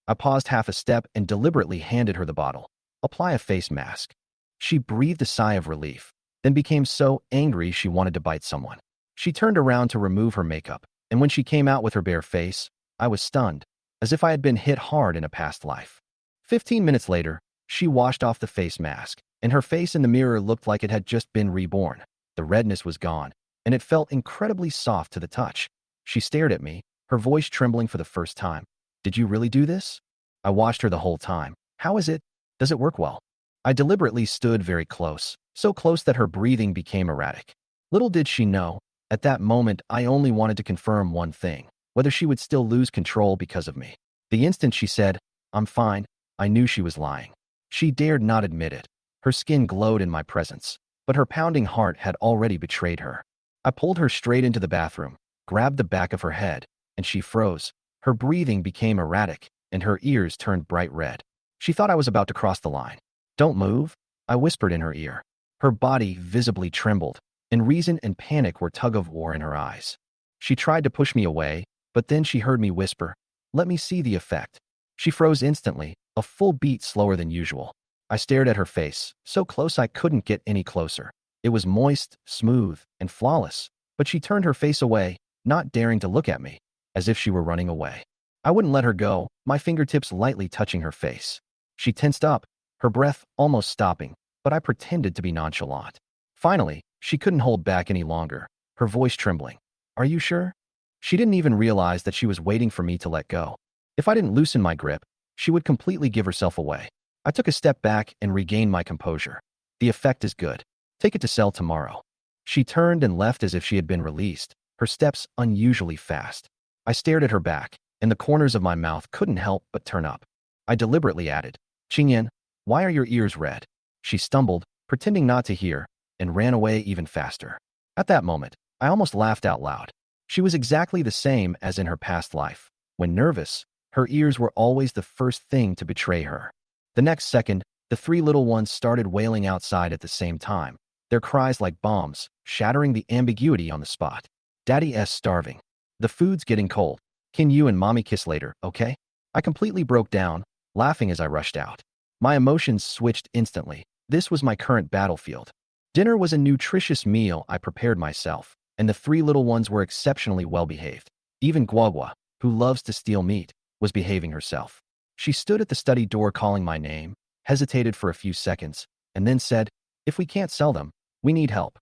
I paused half a step and deliberately handed her the bottle. Apply a face mask. She breathed a sigh of relief, then became so angry she wanted to bite someone. She turned around to remove her makeup, and when she came out with her bare face, I was stunned, as if I had been hit hard in a past life. 15 minutes later, she washed off the face mask, and her face in the mirror looked like it had just been reborn. The redness was gone, and it felt incredibly soft to the touch. She stared at me, her voice trembling for the first time. Did you really do this? I watched her the whole time. How is it? Does it work well? I deliberately stood very close, so close that her breathing became erratic. Little did she know, at that moment I only wanted to confirm one thing, whether she would still lose control because of me. The instant she said, I'm fine, I knew she was lying. She dared not admit it. Her skin glowed in my presence. but her pounding heart had already betrayed her. I pulled her straight into the bathroom, grabbed the back of her head, and she froze. Her breathing became erratic, and her ears turned bright red. She thought I was about to cross the line. "Don't move," I whispered in her ear. Her body visibly trembled, and reason and panic were tug-of-war in her eyes. She tried to push me away, but then she heard me whisper, "Let me see the effect." She froze instantly, a full beat slower than usual. I stared at her face, so close I couldn't get any closer. It was moist, smooth, and flawless, but she turned her face away, not daring to look at me, as if she were running away. I wouldn't let her go, my fingertips lightly touching her face. She tensed up, her breath almost stopping, but I pretended to be nonchalant. Finally, she couldn't hold back any longer, her voice trembling. "Are you sure?" She didn't even realize that she was waiting for me to let go. If I didn't loosen my grip, she would completely give herself away. I took a step back and regained my composure. "The effect is good. Take it to cell tomorrow." She turned and left as if she had been released, her steps unusually fast. I stared at her back, and the corners of my mouth couldn't help but turn up. I deliberately added, "Qingyan, why are your ears red?" She stumbled, pretending not to hear, and ran away even faster. At that moment, I almost laughed out loud. She was exactly the same as in her past life. When nervous, her ears were always the first thing to betray her. The next second, the three little ones started wailing outside at the same time, their cries like bombs, shattering the ambiguity on the spot. "Daddy's starving. The food's getting cold. Can you and mommy kiss later, okay?" I completely broke down, laughing as I rushed out. My emotions switched instantly. This was my current battlefield. Dinner was a nutritious meal I prepared myself, and the three little ones were exceptionally well behaved. Even Guagua, who loves to steal meat, was behaving herself. She stood at the study door calling my name, hesitated for a few seconds, and then said, "If we can't sell them, we need help."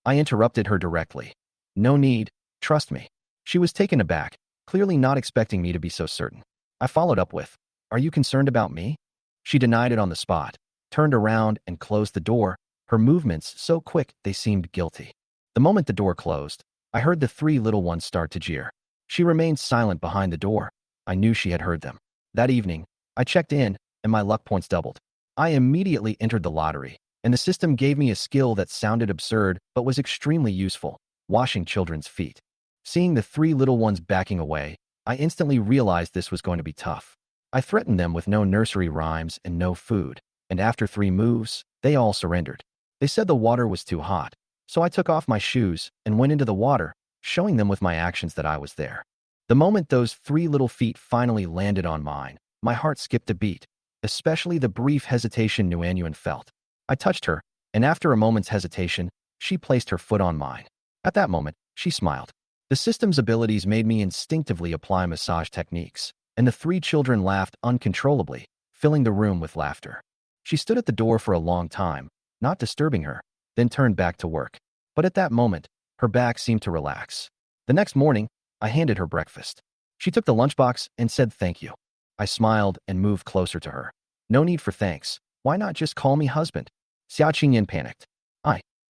I interrupted her directly. "No need, trust me." She was taken aback, clearly not expecting me to be so certain. I followed up with, "Are you concerned about me?" She denied it on the spot, turned around and closed the door, her movements so quick they seemed guilty. The moment the door closed, I heard the three little ones start to jeer. She remained silent behind the door. I knew she had heard them. That evening, I checked in, and my luck points doubled. I immediately entered the lottery, and the system gave me a skill that sounded absurd but was extremely useful: washing children's feet. Seeing the three little ones backing away, I instantly realized this was going to be tough. I threatened them with no nursery rhymes and no food, and after 3 moves, they all surrendered. They said the water was too hot, so I took off my shoes and went into the water, showing them with my actions that I was there. The moment those 3 little feet finally landed on mine, my heart skipped a beat, especially the brief hesitation Nguyen felt. I touched her, and after a moment's hesitation, she placed her foot on mine. At that moment, she smiled. The system's abilities made me instinctively apply massage techniques, and the 3 children laughed uncontrollably, filling the room with laughter. She stood at the door for a long time, not disturbing her, then turned back to work. But at that moment, her back seemed to relax. The next morning, I handed her breakfast. She took the lunchbox and said thank you. I smiled and moved closer to her. "No need for thanks. Why not just call me husband?" Xiao Qingyan panicked.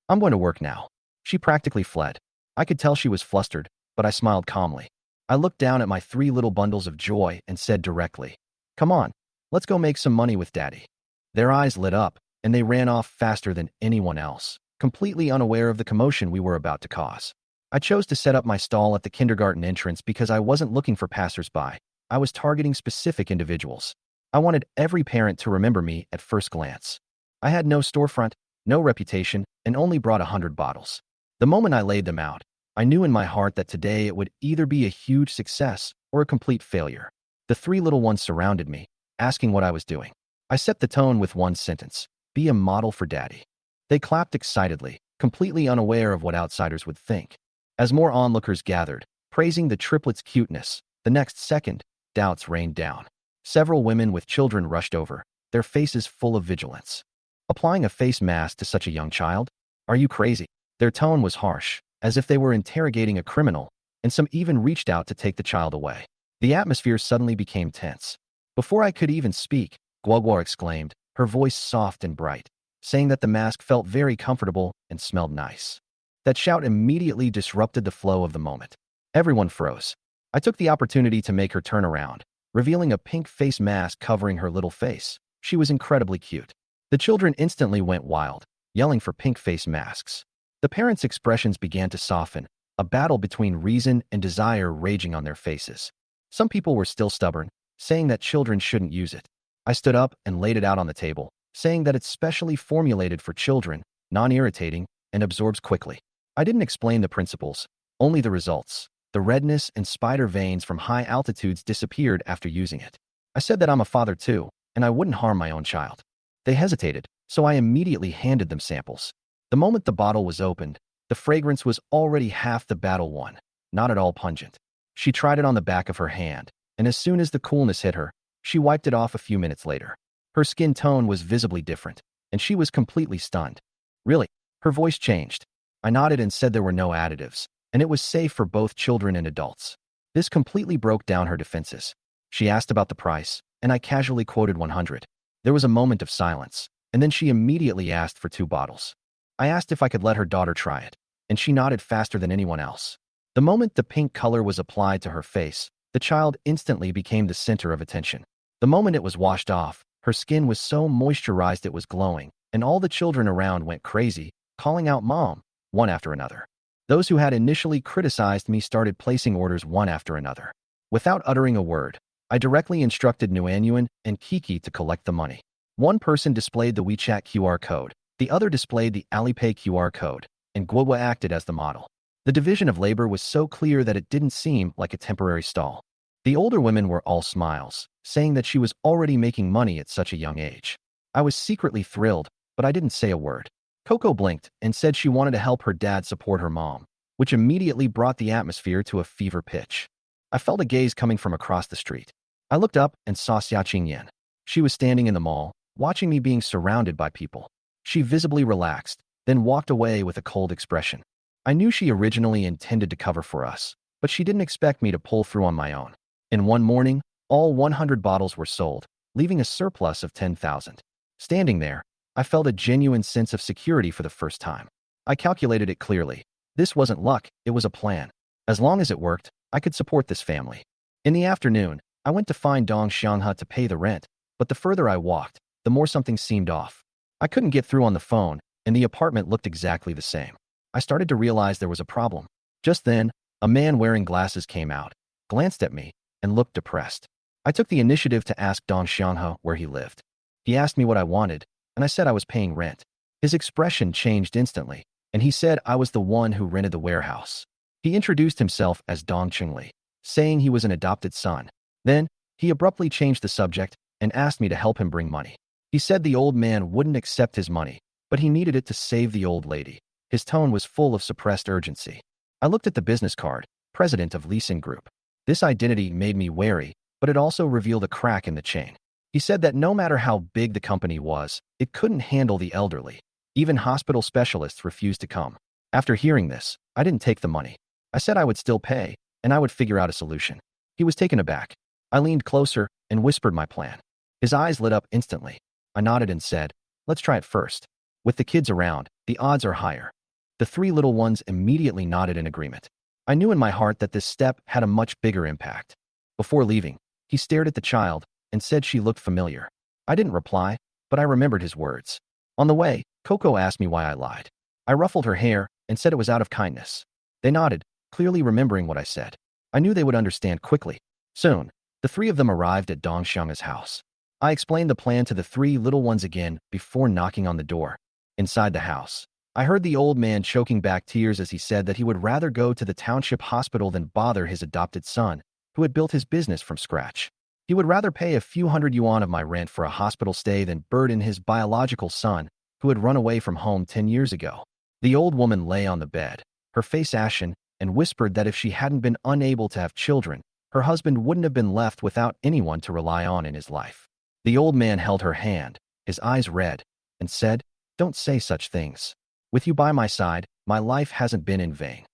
I'm going to work now." She practically fled. I could tell she was flustered, but I smiled calmly. I looked down at my 3 little bundles of joy and said directly, "Come on, let's go make some money with Daddy." Their eyes lit up, and they ran off faster than anyone else, completely unaware of the commotion we were about to cause. I chose to set up my stall at the kindergarten entrance because I wasn't looking for passersby. I was targeting specific individuals. I wanted every parent to remember me at first glance. I had no storefront, no reputation, and only brought 100 bottles. The moment I laid them out, I knew in my heart that today it would either be a huge success or a complete failure. The 3 little ones surrounded me, asking what I was doing. I set the tone with one sentence: be a model for Daddy. They clapped excitedly, completely unaware of what outsiders would think. As more onlookers gathered, praising the triplets' cuteness, the next second, doubts rained down. Several women with children rushed over, their faces full of vigilance. Applying a face mask to such a young child? Are you crazy? Their tone was harsh, as if they were interrogating a criminal, and some even reached out to take the child away. The atmosphere suddenly became tense. Before I could even speak, Guagua exclaimed, her voice soft and bright, saying that the mask felt very comfortable and smelled nice. That shout immediately disrupted the flow of the moment. Everyone froze. I took the opportunity to make her turn around, revealing a pink face mask covering her little face. She was incredibly cute. The children instantly went wild, yelling for pink face masks. The parents' expressions began to soften, a battle between reason and desire raging on their faces. Some people were still stubborn, saying that children shouldn't use it. I stood up and laid it out on the table, saying that it's specially formulated for children, non-irritating, and absorbs quickly. I didn't explain the principles, only the results. The redness and spider veins from high altitudes disappeared after using it. I said that I'm a father too, and I wouldn't harm my own child. They hesitated, so I immediately handed them samples. The moment the bottle was opened, the fragrance was already half the battle won, not at all pungent. She tried it on the back of her hand, and as soon as the coolness hit her, she wiped it off a few minutes later. Her skin tone was visibly different, and she was completely stunned. Really? Her voice changed. I nodded and said there were no additives, and it was safe for both children and adults. This completely broke down her defenses. She asked about the price, and I casually quoted 100. There was a moment of silence, and then she immediately asked for 2 bottles. I asked if I could let her daughter try it, and she nodded faster than anyone else. The moment the pink color was applied to her face, the child instantly became the center of attention. The moment it was washed off, her skin was so moisturized it was glowing, and all the children around went crazy, calling out "Mom," one after another. Those who had initially criticized me started placing orders one after another. Without uttering a word, I directly instructed Nguyen and Kiki to collect the money. One person displayed the WeChat QR code, the other displayed the Alipay QR code, and Guowa acted as the model. The division of labor was so clear that it didn't seem like a temporary stall. The older women were all smiles, saying that she was already making money at such a young age. I was secretly thrilled, but I didn't say a word. Coco blinked and said she wanted to help her dad support her mom, which immediately brought the atmosphere to a fever pitch. I felt a gaze coming from across the street. I looked up and saw Xiaoqing Yan. She was standing in the mall, watching me being surrounded by people. She visibly relaxed, then walked away with a cold expression. I knew she originally intended to cover for us, but she didn't expect me to pull through on my own. In one morning, all 100 bottles were sold, leaving a surplus of 10,000. Standing there, I felt a genuine sense of security for the first time. I calculated it clearly. This wasn't luck, it was a plan. As long as it worked, I could support this family. In the afternoon, I went to find Dong Xianghe to pay the rent, but the further I walked, the more something seemed off. I couldn't get through on the phone, and the apartment looked exactly the same. I started to realize there was a problem. Just then, a man wearing glasses came out, glanced at me, and looked depressed. I took the initiative to ask Dong Xianghe where he lived. He asked me what I wanted, and I said I was paying rent. His expression changed instantly, and he said I was the one who rented the warehouse. He introduced himself as Dong Chengli, saying he was an adopted son. Then, he abruptly changed the subject and asked me to help him bring money. He said the old man wouldn't accept his money, but he needed it to save the old lady. His tone was full of suppressed urgency. I looked at the business card, president of leasing group. This identity made me wary, but it also revealed a crack in the chain. He said that no matter how big the company was, it couldn't handle the elderly. Even hospital specialists refused to come. After hearing this, I didn't take the money. I said I would still pay, and I would figure out a solution. He was taken aback. I leaned closer and whispered my plan. His eyes lit up instantly. I nodded and said, "Let's try it first. With the kids around, the odds are higher." The 3 little ones immediately nodded in agreement. I knew in my heart that this step had a much bigger impact. Before leaving, he stared at the child and said she looked familiar. I didn't reply, but I remembered his words. On the way, Coco asked me why I lied. I ruffled her hair and said it was out of kindness. They nodded, clearly remembering what I said. I knew they would understand quickly. Soon, the 3 of them arrived at Dong Xianghe's house. I explained the plan to the 3 little ones again before knocking on the door. Inside the house, I heard the old man choking back tears as he said that he would rather go to the township hospital than bother his adopted son, who had built his business from scratch. He would rather pay a few hundred yuan of my rent for a hospital stay than burden his biological son, who had run away from home 10 years ago. The old woman lay on the bed, her face ashen, and whispered that if she hadn't been unable to have children, her husband wouldn't have been left without anyone to rely on in his life. The old man held her hand, his eyes red, and said, "Don't say such things. With you by my side, my life hasn't been in vain."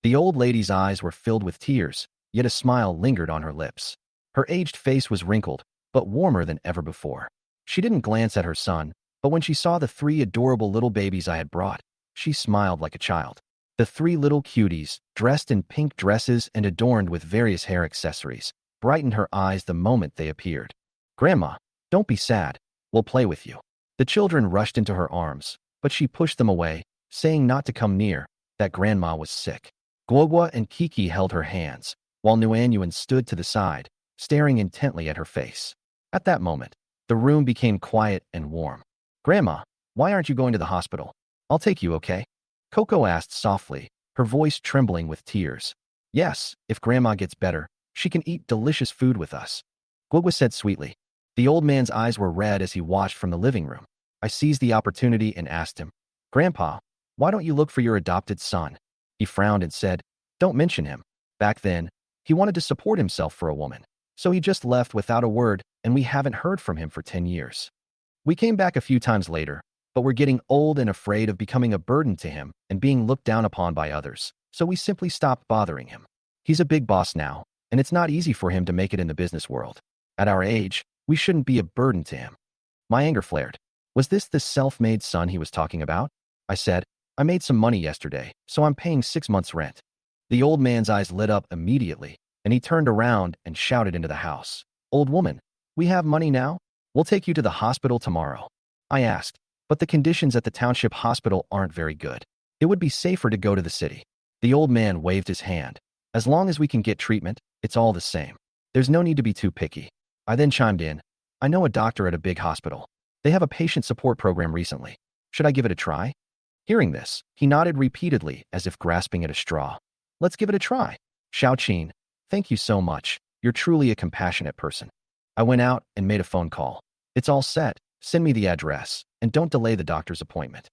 The old lady's eyes were filled with tears, yet a smile lingered on her lips. Her aged face was wrinkled, but warmer than ever before. She didn't glance at her son, but when she saw the 3 adorable little babies I had brought, she smiled like a child. The 3 little cuties, dressed in pink dresses and adorned with various hair accessories, brightened her eyes the moment they appeared. "Grandma, don't be sad. We'll play with you." The children rushed into her arms, but she pushed them away, saying not to come near, that Grandma was sick. Guogua and Kiki held her hands, while Nuanyuan stood to the side, staring intently at her face. At that moment, the room became quiet and warm. Grandma, why aren't you going to the hospital? I'll take you, okay? Coco asked softly, her voice trembling with tears. Yes, if Grandma gets better, she can eat delicious food with us. Guogua said sweetly. The old man's eyes were red as he watched from the living room. I seized the opportunity and asked him, Grandpa, why don't you look for your adopted son? He frowned and said, Don't mention him. Back then, he wanted to support himself for a woman. So he just left without a word, and we haven't heard from him for 10 years. We came back a few times later, but we're getting old and afraid of becoming a burden to him and being looked down upon by others, so we simply stopped bothering him. He's a big boss now, and it's not easy for him to make it in the business world. At our age, we shouldn't be a burden to him. My anger flared. Was this the self-made son he was talking about? I said, I made some money yesterday, so I'm paying 6 months' rent. The old man's eyes lit up immediately, and he turned around and shouted into the house. Old woman, we have money now? We'll take you to the hospital tomorrow. I asked, but the conditions at the township hospital aren't very good. It would be safer to go to the city. The old man waved his hand. As long as we can get treatment, it's all the same. There's no need to be too picky. I then chimed in. I know a doctor at a big hospital. They have a patient support program recently. Should I give it a try? Hearing this, he nodded repeatedly as if grasping at a straw. Let's give it a try. Xiaoqin, thank you so much. You're truly a compassionate person. I went out and made a phone call. It's all set. Send me the address, and don't delay the doctor's appointment.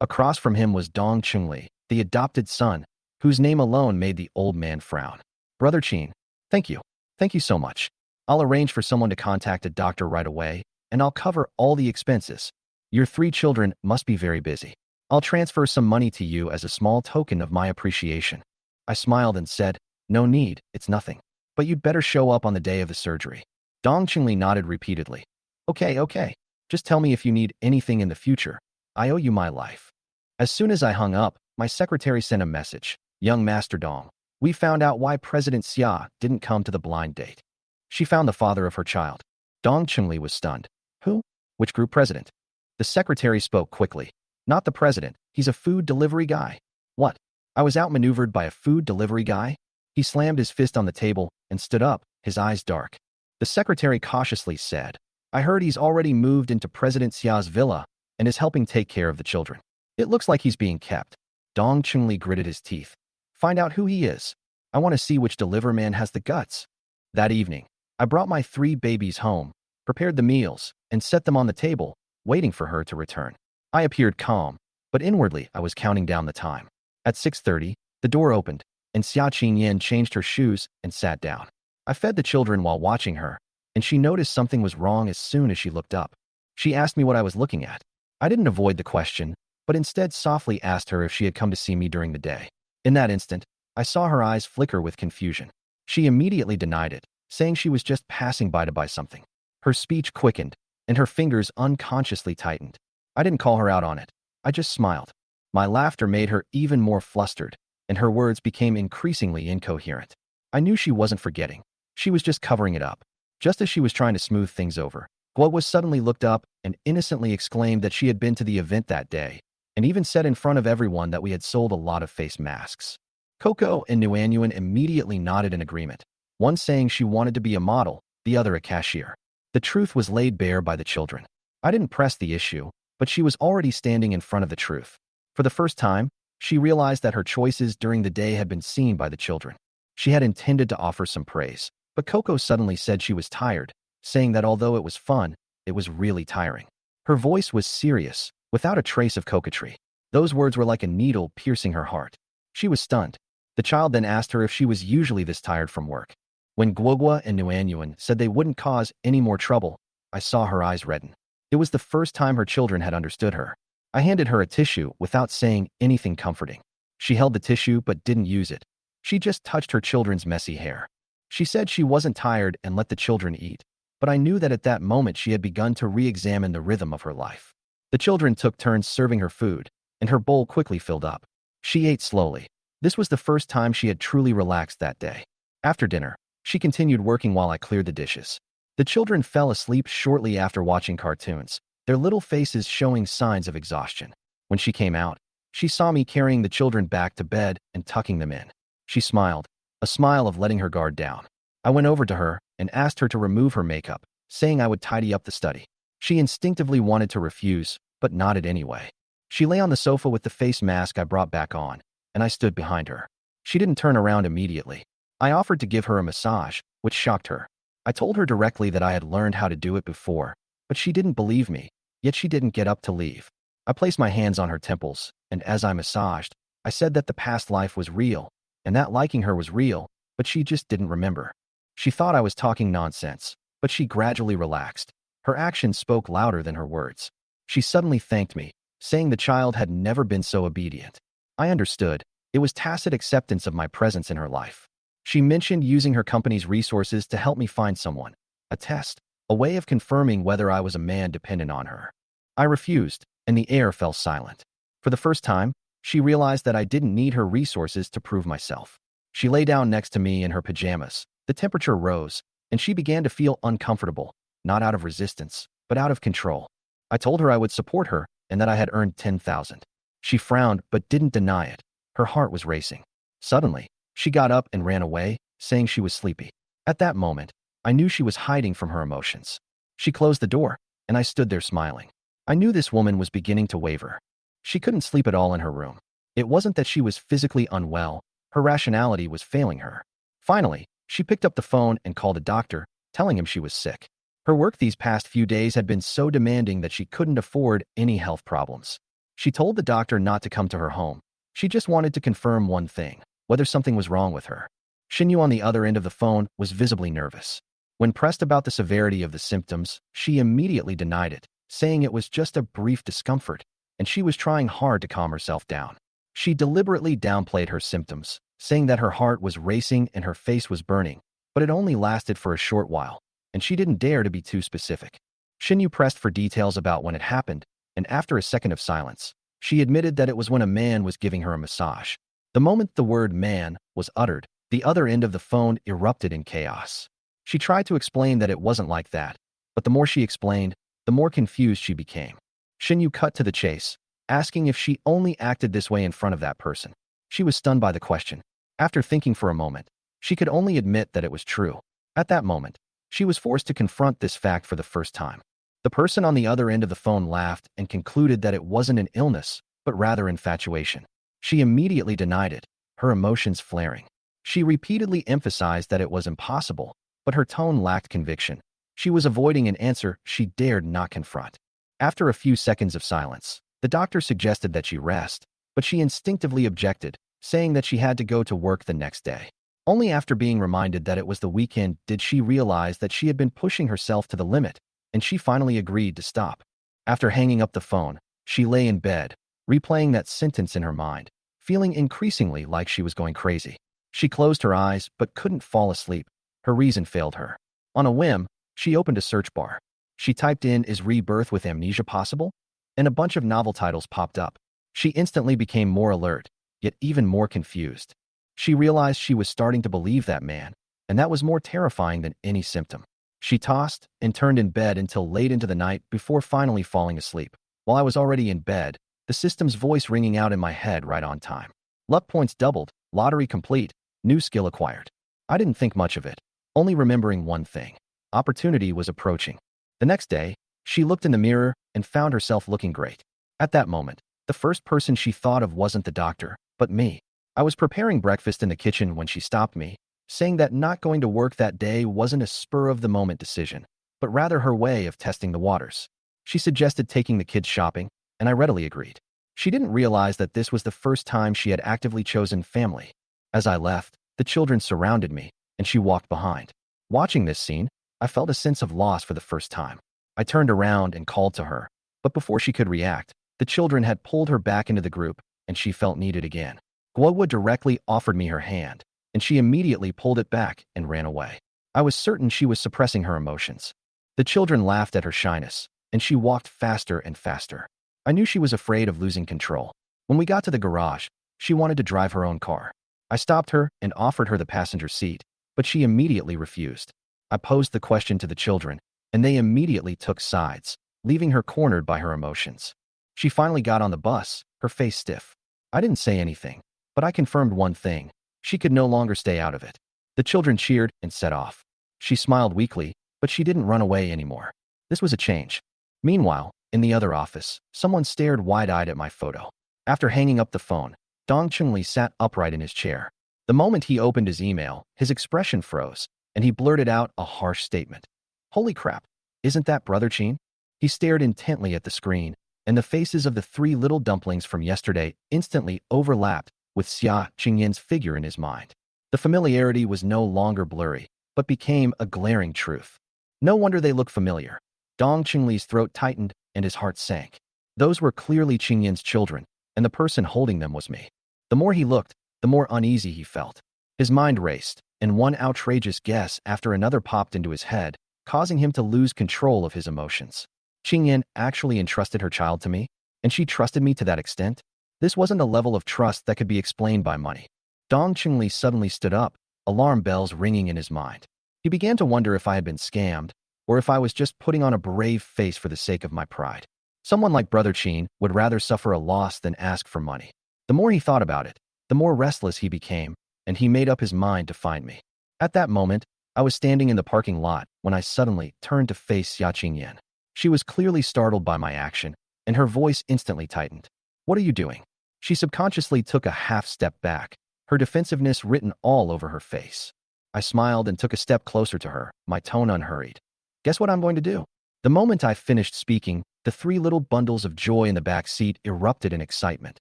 Across from him was Dong Chungli, the adopted son, whose name alone made the old man frown. Brother Qin, thank you. Thank you so much. I'll arrange for someone to contact a doctor right away, and I'll cover all the expenses. Your 3 children must be very busy. I'll transfer some money to you as a small token of my appreciation. I smiled and said, No need, it's nothing. But you'd better show up on the day of the surgery. Dong Chungli nodded repeatedly. Okay. Just tell me if you need anything in the future. I owe you my life. As soon as I hung up, my secretary sent a message. Young Master Dong, we found out why President Xia didn't come to the blind date. She found the father of her child. Dong Chungli was stunned. Who? Which group president? The secretary spoke quickly. Not the president. He's a food delivery guy. What? I was outmaneuvered by a food delivery guy? He slammed his fist on the table and stood up, his eyes dark. The secretary cautiously said, I heard he's already moved into President Xia's villa and is helping take care of the children. It looks like he's being kept. Dong Chungli gritted his teeth. Find out who he is. I want to see which deliverman has the guts. That evening, I brought my 3 babies home, prepared the meals, and set them on the table, waiting for her to return. I appeared calm, but inwardly I was counting down the time. At 6:30, the door opened, and Xia Qinyan changed her shoes and sat down. I fed the children while watching her, and she noticed something was wrong as soon as she looked up. She asked me what I was looking at. I didn't avoid the question, but instead softly asked her if she had come to see me during the day. In that instant, I saw her eyes flicker with confusion. She immediately denied it, saying she was just passing by to buy something. Her speech quickened, and her fingers unconsciously tightened. I didn't call her out on it. I just smiled. My laughter made her even more flustered, and her words became increasingly incoherent. I knew she wasn't forgetting. She was just covering it up. Just as she was trying to smooth things over, Guo suddenly looked up and innocently exclaimed that she had been to the event that day, and even said in front of everyone that we had sold a lot of face masks. Coco and Nuanyuan immediately nodded in agreement, one saying she wanted to be a model, the other a cashier. The truth was laid bare by the children. I didn't press the issue, but she was already standing in front of the truth. For the first time, she realized that her choices during the day had been seen by the children. She had intended to offer some praise, but Coco suddenly said she was tired, saying that although it was fun, it was really tiring. Her voice was serious, without a trace of coquetry. Those words were like a needle piercing her heart. She was stunned. The child then asked her if she was usually this tired from work. When Guogua and Nuanyuan said they wouldn't cause any more trouble, I saw her eyes redden. It was the first time her children had understood her. I handed her a tissue without saying anything comforting. She held the tissue but didn't use it. She just touched her children's messy hair. She said she wasn't tired and let the children eat, but I knew that at that moment she had begun to re-examine the rhythm of her life. The children took turns serving her food, and her bowl quickly filled up. She ate slowly. This was the first time she had truly relaxed that day. After dinner, she continued working while I cleared the dishes. The children fell asleep shortly after watching cartoons, their little faces showing signs of exhaustion. When she came out, she saw me carrying the children back to bed and tucking them in. She smiled, a smile of letting her guard down. I went over to her and asked her to remove her makeup, saying I would tidy up the study. She instinctively wanted to refuse, but nodded anyway. She lay on the sofa with the face mask I brought back on, and I stood behind her. She didn't turn around immediately. I offered to give her a massage, which shocked her. I told her directly that I had learned how to do it before, but she didn't believe me, yet she didn't get up to leave. I placed my hands on her temples, and as I massaged, I said that the past life was real, and that liking her was real, but she just didn't remember. She thought I was talking nonsense, but she gradually relaxed. Her actions spoke louder than her words. She suddenly thanked me, saying the child had never been so obedient. I understood. It was tacit acceptance of my presence in her life. She mentioned using her company's resources to help me find someone. A test, a way of confirming whether I was a man dependent on her. I refused, and the air fell silent. For the first time, she realized that I didn't need her resources to prove myself. She lay down next to me in her pajamas. The temperature rose, and she began to feel uncomfortable, not out of resistance, but out of control. I told her I would support her and that I had earned 10,000. She frowned but didn't deny it. Her heart was racing. Suddenly, she got up and ran away, saying she was sleepy. At that moment, I knew she was hiding from her emotions. She closed the door, and I stood there smiling. I knew this woman was beginning to waver. She couldn't sleep at all in her room. It wasn't that she was physically unwell. Her rationality was failing her. Finally, she picked up the phone and called a doctor, telling him she was sick. Her work these past few days had been so demanding that she couldn't afford any health problems. She told the doctor not to come to her home. She just wanted to confirm one thing, whether something was wrong with her. Shinyu on the other end of the phone was visibly nervous. When pressed about the severity of the symptoms, she immediately denied it, saying it was just a brief discomfort, and she was trying hard to calm herself down. She deliberately downplayed her symptoms, saying that her heart was racing and her face was burning, but it only lasted for a short while, and she didn't dare to be too specific. Shinyu pressed for details about when it happened, and after a second of silence, she admitted that it was when a man was giving her a massage. The moment the word man was uttered, the other end of the phone erupted in chaos. She tried to explain that it wasn't like that, but the more she explained, the more confused she became. Shinyu cut to the chase, asking if she only acted this way in front of that person. She was stunned by the question. After thinking for a moment, she could only admit that it was true. At that moment, she was forced to confront this fact for the first time. The person on the other end of the phone laughed and concluded that it wasn't an illness, but rather infatuation. She immediately denied it, her emotions flaring. She repeatedly emphasized that it was impossible, but her tone lacked conviction. She was avoiding an answer she dared not confront. After a few seconds of silence, the doctor suggested that she rest, but she instinctively objected, saying that she had to go to work the next day. Only after being reminded that it was the weekend did she realize that she had been pushing herself to the limit, and she finally agreed to stop. After hanging up the phone, she lay in bed, replaying that sentence in her mind, feeling increasingly like she was going crazy. She closed her eyes but couldn't fall asleep. Her reason failed her. On a whim, she opened a search bar. She typed in, "Is rebirth with amnesia possible?" and a bunch of novel titles popped up. She instantly became more alert, yet even more confused. She realized she was starting to believe that man, and that was more terrifying than any symptom. She tossed and turned in bed until late into the night before finally falling asleep. While I was already in bed, the system's voice ringing out in my head right on time. Luck points doubled, lottery complete, new skill acquired. I didn't think much of it, only remembering one thing. Opportunity was approaching. The next day, she looked in the mirror and found herself looking great. At that moment, the first person she thought of wasn't the doctor, but me. I was preparing breakfast in the kitchen when she stopped me, saying that not going to work that day wasn't a spur-of-the-moment decision, but rather her way of testing the waters. She suggested taking the kids shopping, and I readily agreed. She didn't realize that this was the first time she had actively chosen family. As I left, the children surrounded me, and she walked behind. Watching this scene, I felt a sense of loss for the first time. I turned around and called to her, but before she could react, the children had pulled her back into the group, and she felt needed again. Guowa directly offered me her hand, and she immediately pulled it back and ran away. I was certain she was suppressing her emotions. The children laughed at her shyness, and she walked faster and faster. I knew she was afraid of losing control. When we got to the garage, she wanted to drive her own car. I stopped her and offered her the passenger seat, but she immediately refused. I posed the question to the children, and they immediately took sides, leaving her cornered by her emotions. She finally got on the bus, her face stiff. I didn't say anything, but I confirmed one thing. She could no longer stay out of it. The children cheered and set off. She smiled weakly, but she didn't run away anymore. This was a change. Meanwhile, in the other office, someone stared wide-eyed at my photo. After hanging up the phone, Dong Chunli sat upright in his chair. The moment he opened his email, his expression froze, and he blurted out a harsh statement. Holy crap, isn't that Brother Chin? He stared intently at the screen, and the faces of the three little dumplings from yesterday instantly overlapped with Xia Qingyan's figure in his mind. The familiarity was no longer blurry, but became a glaring truth. No wonder they looked familiar. Dong Qingli's throat tightened and his heart sank. Those were clearly Qingyan's children, and the person holding them was me. The more he looked, the more uneasy he felt. His mind raced, and one outrageous guess after another popped into his head, causing him to lose control of his emotions. Qingyan actually entrusted her child to me, and she trusted me to that extent? This wasn't a level of trust that could be explained by money. Dong Qingli suddenly stood up, alarm bells ringing in his mind. He began to wonder if I had been scammed, or if I was just putting on a brave face for the sake of my pride. Someone like Brother Chin would rather suffer a loss than ask for money. The more he thought about it, the more restless he became, and he made up his mind to find me. At that moment, I was standing in the parking lot when I suddenly turned to face Xia Qingyan. She was clearly startled by my action, and her voice instantly tightened. What are you doing? She subconsciously took a half step back, her defensiveness written all over her face. I smiled and took a step closer to her, my tone unhurried. Guess what I'm going to do? The moment I finished speaking, the three little bundles of joy in the back seat erupted in excitement,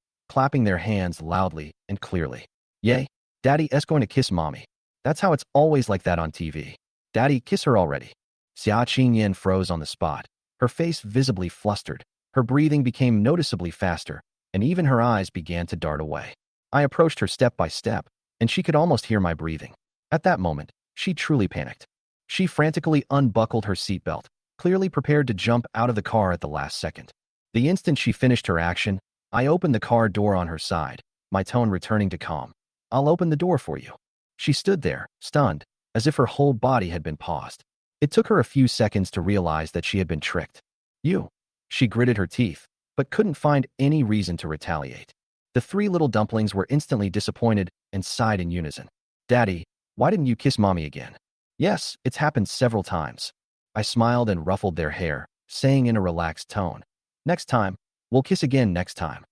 clapping their hands loudly and clearly. Yay, Daddy is going to kiss Mommy. That's how it's always like that on TV. Daddy, kiss her already. Xia Qingyan froze on the spot, her face visibly flustered. Her breathing became noticeably faster, and even her eyes began to dart away. I approached her step by step, and she could almost hear my breathing. At that moment, she truly panicked. She frantically unbuckled her seatbelt, clearly prepared to jump out of the car at the last second. The instant she finished her action, I opened the car door on her side, my tone returning to calm. I'll open the door for you. She stood there, stunned, as if her whole body had been paused. It took her a few seconds to realize that she had been tricked. You. She gritted her teeth, but couldn't find any reason to retaliate. The three little dumplings were instantly disappointed and sighed in unison. Daddy, why didn't you kiss Mommy again? Yes, it's happened several times. I smiled and ruffled their hair, saying in a relaxed tone, Next time, we'll kiss again next time.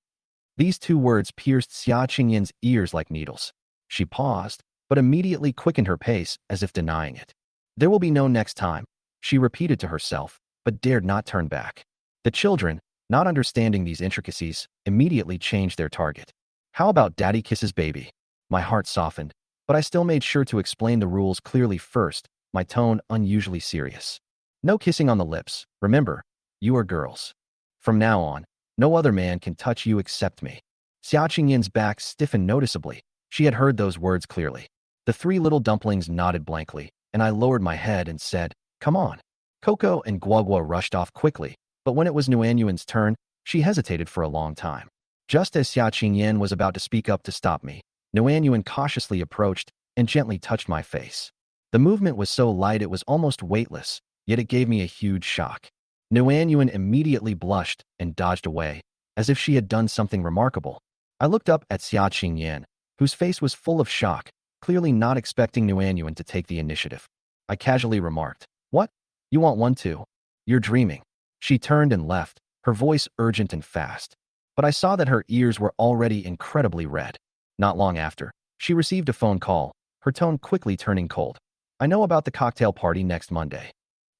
These two words pierced Xia Qingyan's ears like needles. She paused, but immediately quickened her pace as if denying it. There will be no next time, she repeated to herself, but dared not turn back. The children, not understanding these intricacies, immediately changed their target. How about Daddy kisses baby? My heart softened, but I still made sure to explain the rules clearly first, my tone unusually serious. No kissing on the lips, remember, you are girls. From now on, no other man can touch you except me. Xia Qingyan's back stiffened noticeably. She had heard those words clearly. The three little dumplings nodded blankly, and I lowered my head and said, Come on. Coco and Guagua rushed off quickly, but when it was Nuanyuan's turn, she hesitated for a long time. Just as Xia Qingyan was about to speak up to stop me, Nuanyuan cautiously approached and gently touched my face. The movement was so light it was almost weightless, yet it gave me a huge shock. Nuanyuan immediately blushed and dodged away, as if she had done something remarkable. I looked up at Xia Qingyan, whose face was full of shock, clearly not expecting Nuanyuan to take the initiative. I casually remarked, What? You want one too? You're dreaming. She turned and left, her voice urgent and fast. But I saw that her ears were already incredibly red. Not long after, she received a phone call, her tone quickly turning cold. I know about the cocktail party next Monday.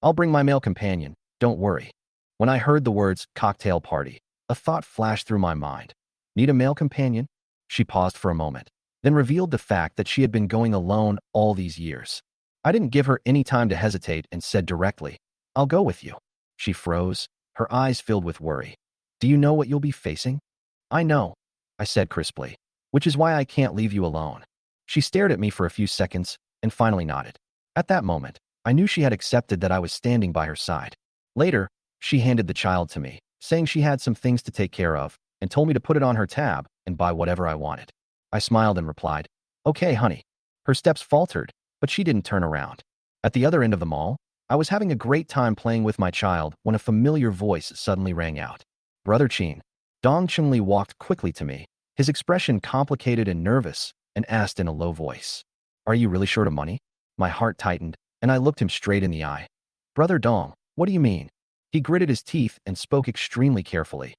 I'll bring my male companion, don't worry. When I heard the words cocktail party, a thought flashed through my mind. Need a male companion? She paused for a moment, then revealed the fact that she had been going alone all these years. I didn't give her any time to hesitate and said directly, I'll go with you. She froze, her eyes filled with worry. Do you know what you'll be facing? I know, I said crisply, which is why I can't leave you alone. She stared at me for a few seconds and finally nodded. At that moment, I knew she had accepted that I was standing by her side. Later, she handed the child to me, saying she had some things to take care of, and told me to put it on her tab and buy whatever I wanted. I smiled and replied, Okay, honey. Her steps faltered, but she didn't turn around. At the other end of the mall, I was having a great time playing with my child when a familiar voice suddenly rang out. Brother Chin. Dong Chunli walked quickly to me, his expression complicated and nervous, and asked in a low voice, "Are you really short of money?" My heart tightened, and I looked him straight in the eye. "Brother Dong, what do you mean?" He gritted his teeth and spoke extremely carefully.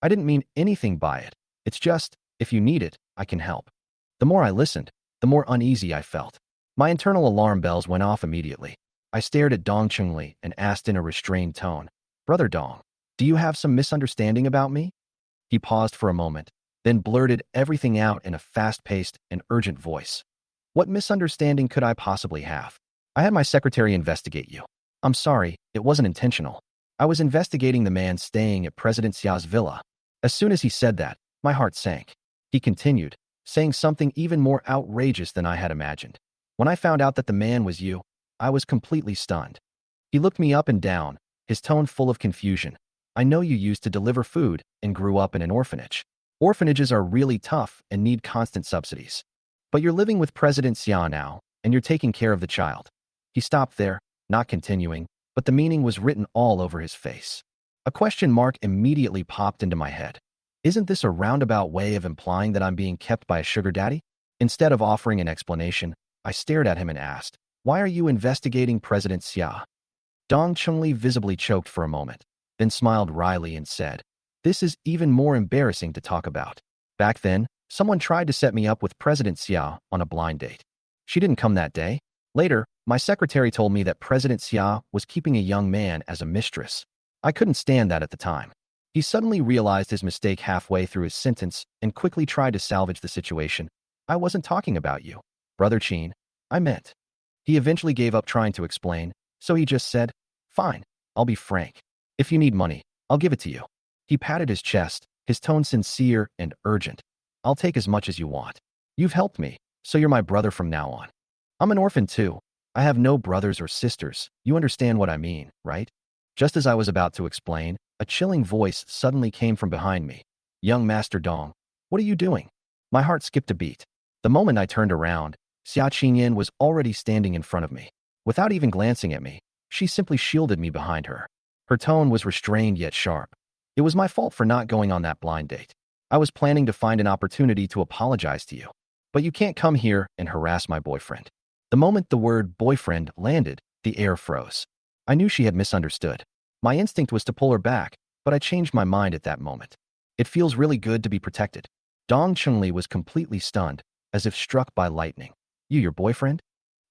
"I didn't mean anything by it. It's just, if you need it, I can help." The more I listened, the more uneasy I felt. My internal alarm bells went off immediately. I stared at Dong Chunli and asked in a restrained tone, "Brother Dong, do you have some misunderstanding about me?" He paused for a moment, then blurted everything out in a fast-paced and urgent voice. "What misunderstanding could I possibly have? I had my secretary investigate you. I'm sorry, it wasn't intentional. I was investigating the man staying at President Xia's villa." As soon as he said that, my heart sank. He continued, saying something even more outrageous than I had imagined. "When I found out that the man was you, I was completely stunned." He looked me up and down, his tone full of confusion. "I know you used to deliver food and grew up in an orphanage. Orphanages are really tough and need constant subsidies. But you're living with President Xia now, and you're taking care of the child." He stopped there, not continuing, but the meaning was written all over his face. A question mark immediately popped into my head. Isn't this a roundabout way of implying that I'm being kept by a sugar daddy? Instead of offering an explanation, I stared at him and asked, "Why are you investigating President Xia?" Dong Chunli visibly choked for a moment, then smiled wryly and said, "This is even more embarrassing to talk about. Back then, someone tried to set me up with President Xia on a blind date. She didn't come that day. Later, my secretary told me that President Xia was keeping a young man as a mistress. I couldn't stand that at the time." He suddenly realized his mistake halfway through his sentence and quickly tried to salvage the situation. "I wasn't talking about you, Brother Chin. I meant." He eventually gave up trying to explain, so he just said, "Fine, I'll be frank. If you need money, I'll give it to you." He patted his chest, his tone sincere and urgent. "I'll take as much as you want. You've helped me, so you're my brother from now on. I'm an orphan too. I have no brothers or sisters. You understand what I mean, right?" Just as I was about to explain, a chilling voice suddenly came from behind me. "Young Master Dong, what are you doing?" My heart skipped a beat. The moment I turned around, Xia Qingyan was already standing in front of me. Without even glancing at me, she simply shielded me behind her. Her tone was restrained yet sharp. "It was my fault for not going on that blind date. I was planning to find an opportunity to apologize to you. But you can't come here and harass my boyfriend." The moment the word boyfriend landed, the air froze. I knew she had misunderstood. My instinct was to pull her back, but I changed my mind at that moment. "It feels really good to be protected." Dong Chunli was completely stunned, as if struck by lightning. "You your boyfriend?"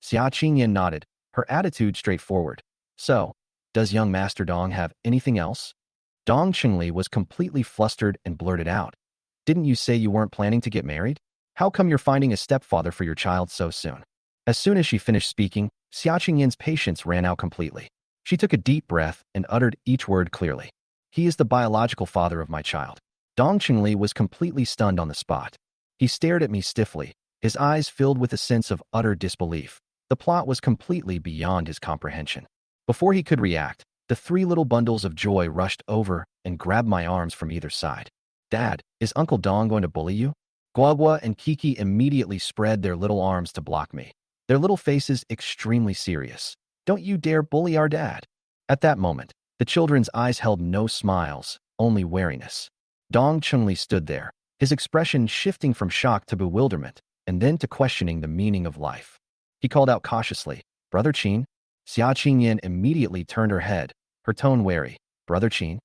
Xia Qingyan nodded, her attitude straightforward. "So, does young Master Dong have anything else?" Dong Chunli was completely flustered and blurted out, "Didn't you say you weren't planning to get married? How come you're finding a stepfather for your child so soon?" As soon as she finished speaking, Xia Qingyan's patience ran out completely. She took a deep breath and uttered each word clearly. "He is the biological father of my child." Dong Chunli was completely stunned on the spot. He stared at me stiffly, his eyes filled with a sense of utter disbelief. The plot was completely beyond his comprehension. Before he could react, the three little bundles of joy rushed over and grabbed my arms from either side. "Dad, is Uncle Dong going to bully you?" Guagua and Kiki immediately spread their little arms to block me, their little faces extremely serious. "Don't you dare bully our dad." At that moment, the children's eyes held no smiles, only wariness. Dong Chunli stood there, his expression shifting from shock to bewilderment, and then to questioning the meaning of life. He called out cautiously, "Brother Qin?" Xia Qingyan immediately turned her head, her tone wary. "Brother Qin?"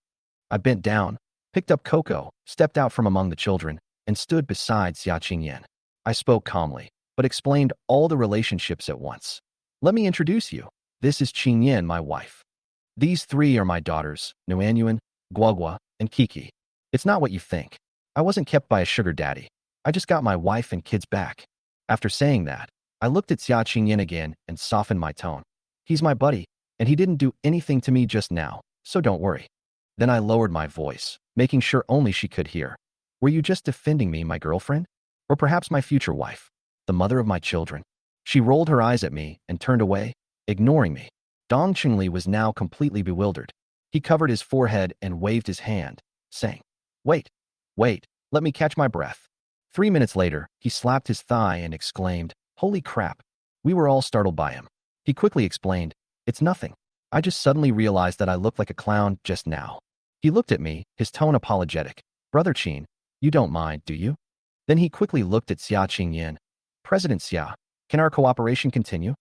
I bent down, picked up Coco, stepped out from among the children, and stood beside Xia Qingyan. I spoke calmly, but explained all the relationships at once. "Let me introduce you. This is Qingyan, my wife. These three are my daughters, Nuanyuan, Guagua, and Kiki. It's not what you think. I wasn't kept by a sugar daddy. I just got my wife and kids back." After saying that, I looked at Xia Qingyan again and softened my tone. "He's my buddy, and he didn't do anything to me just now, so don't worry." Then I lowered my voice, making sure only she could hear. "Were you just defending me, my girlfriend? Or perhaps my future wife? The mother of my children?" She rolled her eyes at me and turned away, ignoring me. Dong Chunli was now completely bewildered. He covered his forehead and waved his hand, saying, Wait, let me catch my breath." 3 minutes later, he slapped his thigh and exclaimed, "Holy crap." We were all startled by him. He quickly explained, "It's nothing. I just suddenly realized that I looked like a clown just now." He looked at me, his tone apologetic. Brother Qin, you don't mind, do you? Then he quickly looked at Xia Qingyan. President Xia, can our cooperation continue?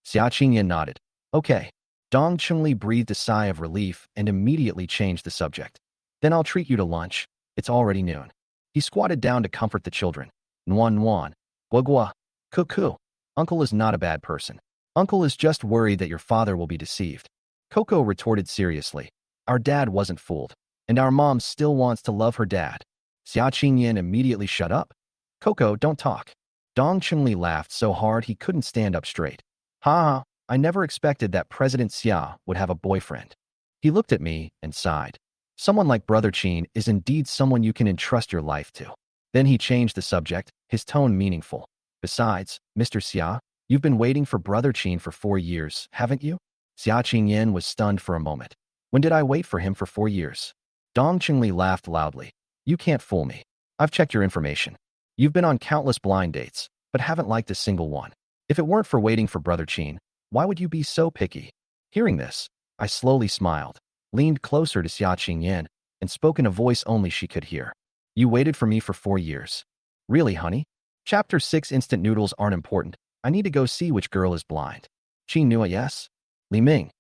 Xia Qingyan nodded. Okay. Dong Chunli breathed a sigh of relief and immediately changed the subject. Then I'll treat you to lunch. It's already noon. He squatted down to comfort the children. Nuan Nuan. Guagua. Cuckoo. Uncle is not a bad person. Uncle is just worried that your father will be deceived. Coco retorted seriously. Our dad wasn't fooled, and our mom still wants to love her dad. Xia Qingyan immediately shut up. Coco, don't talk. Dong Chunli laughed so hard he couldn't stand up straight. Ha ha, I never expected that President Xia would have a boyfriend. He looked at me and sighed. Someone like Brother Qin is indeed someone you can entrust your life to. Then he changed the subject, his tone meaningful. Besides, Mr. Xia, you've been waiting for Brother Qin for 4 years, haven't you? Xia Qingyan was stunned for a moment. When did I wait for him for 4 years? Dong Chunli laughed loudly. You can't fool me. I've checked your information. You've been on countless blind dates, but haven't liked a single one. If it weren't for waiting for Brother Qin, why would you be so picky? Hearing this, I slowly smiled, leaned closer to Xia Qingyan, and spoke in a voice only she could hear. You waited for me for 4 years. Really, honey? Chapter 6 Instant noodles aren't important. I need to go see which girl is blind. Qin Nua, yes? Li Ming.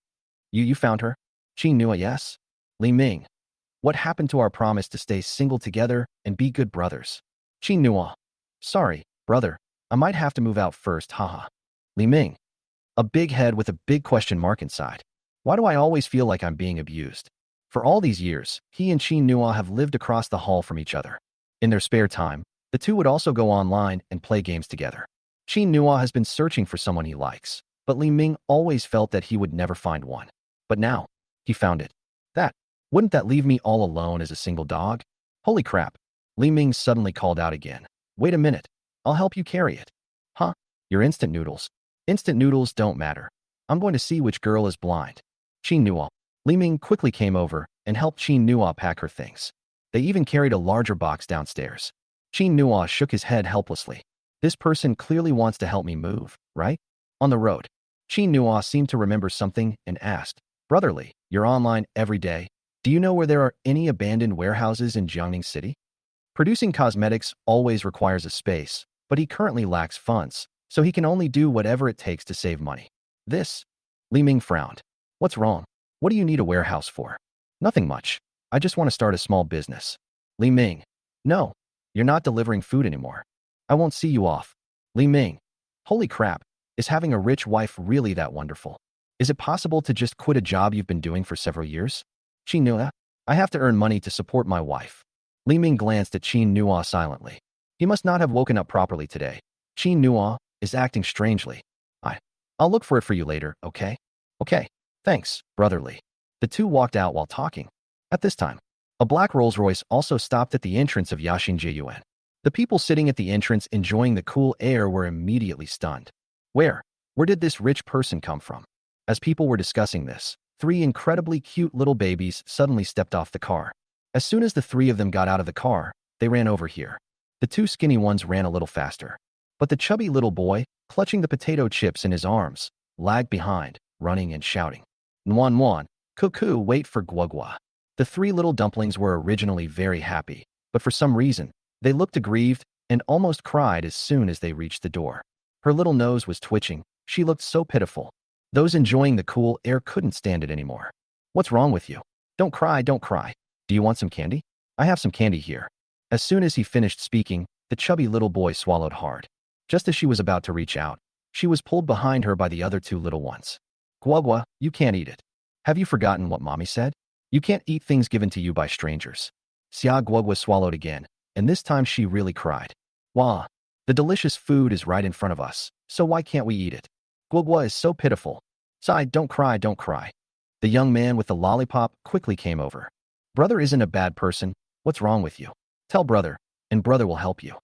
You found her? Qin Nua, yes? Li Ming. What happened to our promise to stay single together and be good brothers? Qin Nua. Sorry, brother. I might have to move out first, haha. Li Ming. A big head with a big question mark inside. Why do I always feel like I'm being abused? For all these years, he and Qin Nua have lived across the hall from each other. In their spare time, the two would also go online and play games together. Qin Nua has been searching for someone he likes, but Li Ming always felt that he would never find one. But now, he found it. Wouldn't that leave me all alone as a single dog? Holy crap. Li Ming suddenly called out again. Wait a minute. I'll help you carry it. Huh? Your instant noodles. Instant noodles don't matter. I'm going to see which girl is blind. Qin Nua. Li Ming quickly came over and helped Qin Nua pack her things. They even carried a larger box downstairs. Qin Nua shook his head helplessly. This person clearly wants to help me move, right? On the road, Qin Nua seemed to remember something and asked, Brotherly, you're online every day. Do you know where there are any abandoned warehouses in Jiangning City? Producing cosmetics always requires a space, but he currently lacks funds, so he can only do whatever it takes to save money. This? Li Ming frowned. What's wrong? What do you need a warehouse for? Nothing much. I just want to start a small business. Li Ming. No, you're not delivering food anymore. I won't see you off. Li Ming. Holy crap. Is having a rich wife really that wonderful? Is it possible to just quit a job you've been doing for several years? Qin Nua, I have to earn money to support my wife. Li Ming glanced at Qin Nua silently. He must not have woken up properly today. Qin Nua is acting strangely. I'll look for it for you later, okay? Okay, thanks, brotherly. The two walked out while talking. At this time, a black Rolls-Royce also stopped at the entrance of Yashinjiyuan. The people sitting at the entrance enjoying the cool air were immediately stunned. Where did this rich person come from? As people were discussing this, 3 incredibly cute little babies suddenly stepped off the car. As soon as the 3 of them got out of the car, they ran over here. The 2 skinny ones ran a little faster. But the chubby little boy, clutching the potato chips in his arms, lagged behind, running and shouting. Nuan Nuan, cuckoo, wait for Guagua. The 3 little dumplings were originally very happy, but for some reason, they looked aggrieved and almost cried as soon as they reached the door. Her little nose was twitching. She looked so pitiful. Those enjoying the cool air couldn't stand it anymore. What's wrong with you? Don't cry, don't cry. Do you want some candy? I have some candy here. As soon as he finished speaking, the chubby little boy swallowed hard. Just as she was about to reach out, she was pulled behind her by the other 2 little ones. Guagua, you can't eat it. Have you forgotten what mommy said? You can't eat things given to you by strangers. Xia Guagua swallowed again, and this time she really cried. Wah, the delicious food is right in front of us, so why can't we eat it? Guagua is so pitiful. Sigh, don't cry, don't cry. The young man with the lollipop quickly came over. Brother isn't a bad person. What's wrong with you? Tell brother, and brother will help you.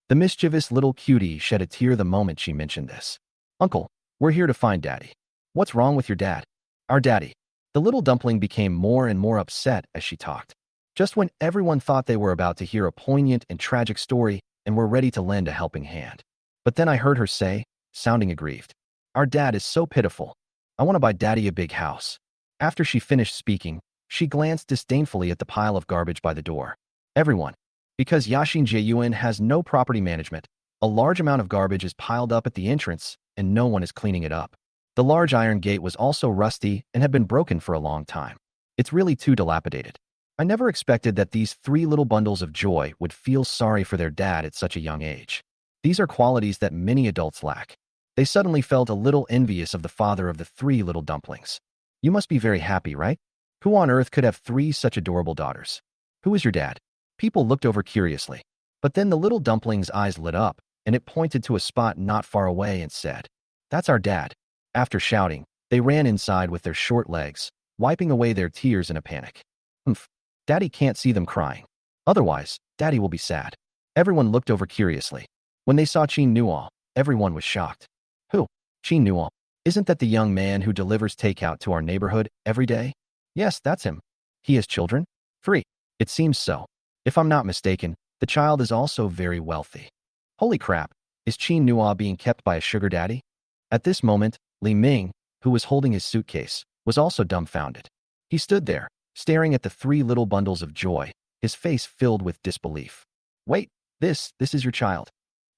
The mischievous little cutie shed a tear the moment she mentioned this. Uncle, we're here to find Daddy. What's wrong with your dad? Our daddy. The little dumpling became more and more upset as she talked. Just when everyone thought they were about to hear a poignant and tragic story and were ready to lend a helping hand. But then I heard her say, sounding aggrieved, our dad is so pitiful. I want to buy Daddy a big house. After she finished speaking, she glanced disdainfully at the pile of garbage by the door. Everyone, Because Yashin Jiyuan has no property management, a large amount of garbage is piled up at the entrance and no one is cleaning it up. The large iron gate was also rusty and had been broken for a long time. It's really too dilapidated. I never expected that these three little bundles of joy would feel sorry for their dad at such a young age. These are qualities that many adults lack. They suddenly felt a little envious of the father of the three little dumplings. You must be very happy, right? Who on earth could have three such adorable daughters? Who is your dad? People looked over curiously. But then the little dumpling's eyes lit up, and it pointed to a spot not far away and said, "That's our dad." After shouting, they ran inside with their short legs, wiping away their tears in a panic. Humph. Daddy can't see them crying. Otherwise, Daddy will be sad. Everyone looked over curiously. When they saw Qin Nuo, everyone was shocked. Who? Qin Nuo? Isn't that the young man who delivers takeout to our neighborhood every day? Yes, that's him. He has children? 3. It seems so. If I'm not mistaken, the child is also very wealthy. Holy crap, is Qin Nuo being kept by a sugar daddy? At this moment, Li Ming, who was holding his suitcase, was also dumbfounded. He stood there, staring at the three little bundles of joy, his face filled with disbelief. Wait, this is your child?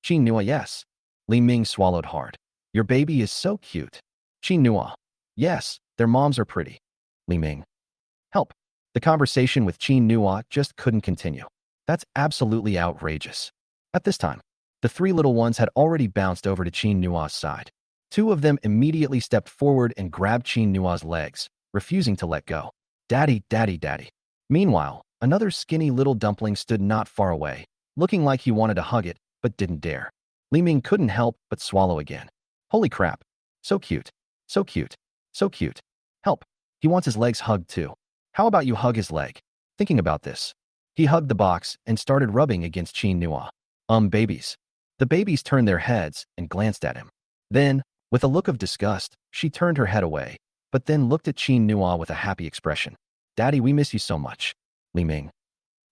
Qin Nuo, yes. Li Ming swallowed hard. Your baby is so cute. Qin Nuo. Yes, their moms are pretty. Li Ming. Help. The conversation with Qin Nuo just couldn't continue. That's absolutely outrageous. At this time, the three little ones had already bounced over to Qin Nuo's side. Two of them immediately stepped forward and grabbed Qin Nuo's legs, refusing to let go. Daddy, daddy, daddy. Meanwhile, another skinny little dumpling stood not far away, looking like he wanted to hug it, but didn't dare. Li Ming couldn't help but swallow again. Holy crap. So cute. So cute. So cute. Help. He wants his legs hugged too. How about you hug his leg? Thinking about this, he hugged the box and started rubbing against Qin Nuo. Babies. The babies turned their heads and glanced at him. Then, with a look of disgust, she turned her head away, but then looked at Qin Nuo with a happy expression. Daddy, we miss you so much. Li Ming.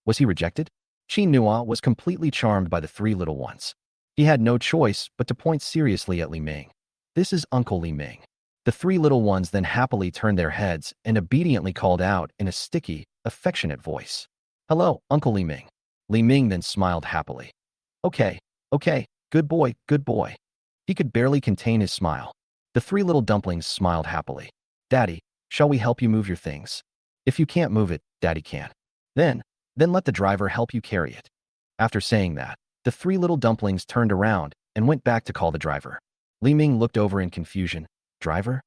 Was he rejected? Qin Nuo was completely charmed by the three little ones. He had no choice but to point seriously at Li Ming. This is Uncle Li Ming. The three little ones then happily turned their heads and obediently called out in a sticky, affectionate voice. Hello, Uncle Li Ming. Li Ming then smiled happily. Okay, good boy, good boy. He could barely contain his smile. The three little dumplings smiled happily. Daddy, shall we help you move your things? If you can't move it, Daddy can. Then let the driver help you carry it. After saying that, the three little dumplings turned around and went back to call the driver. Li Ming looked over in confusion. Driver?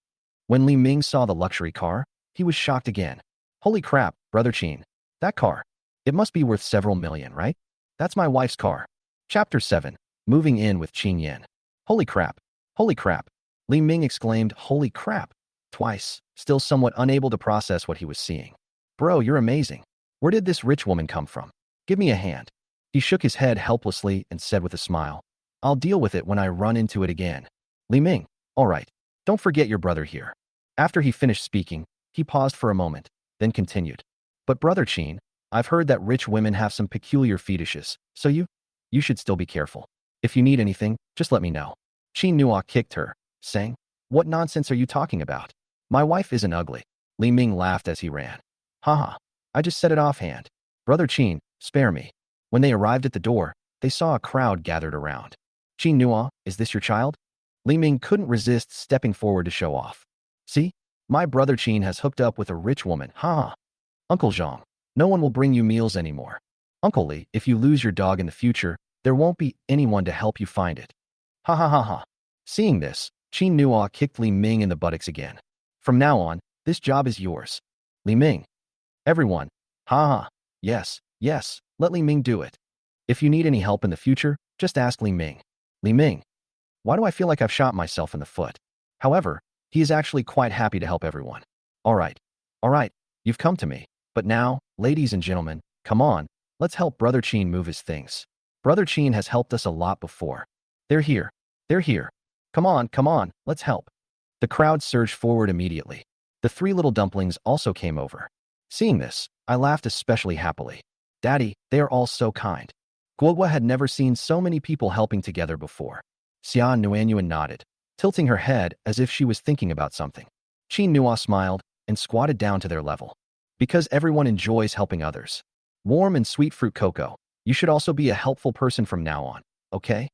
When Li Ming saw the luxury car, he was shocked again. Holy crap, Brother Qin. That car. It must be worth several million, right? That's my wife's car. Chapter 7. Moving in with Qin Yan. Holy crap. Holy crap. Li Ming exclaimed, holy crap, twice, still somewhat unable to process what he was seeing. Bro, you're amazing. Where did this rich woman come from? Give me a hand. He shook his head helplessly and said with a smile, I'll deal with it when I run into it again. Li Ming, all right. Don't forget your brother here. After he finished speaking, he paused for a moment, then continued. But Brother Qin, I've heard that rich women have some peculiar fetishes, so you should still be careful. If you need anything, just let me know. Qin Nuo kicked her, saying, What nonsense are you talking about? My wife isn't ugly. Li Ming laughed as he ran. Haha, I just said it offhand. Brother Qin, spare me. When they arrived at the door, they saw a crowd gathered around. Qin Nuo, is this your child? Li Ming couldn't resist stepping forward to show off. See? My brother Qin has hooked up with a rich woman, haha. Uncle Zhang, no one will bring you meals anymore. Uncle Li, if you lose your dog in the future, there won't be anyone to help you find it. Ha ha ha ha. Seeing this, Qin Nuo kicked Li Ming in the buttocks again. From now on, this job is yours. Li Ming. Everyone. Ha ha. Yes, let Li Ming do it. If you need any help in the future, just ask Li Ming. Li Ming. Why do I feel like I've shot myself in the foot? However, he is actually quite happy to help everyone. All right, you've come to me. But now, ladies and gentlemen, come on, let's help Brother Qin move his things. Brother Qin has helped us a lot before. They're here. Come on, let's help. The crowd surged forward immediately. The three little dumplings also came over. Seeing this, I laughed especially happily. Daddy, they are all so kind. Guogua had never seen so many people helping together before. Xia Nuanyuan nodded, tilting her head as if she was thinking about something. Qin Nuo smiled and squatted down to their level. Because everyone enjoys helping others. Warm and sweet fruit cocoa. You should also be a helpful person from now on, okay?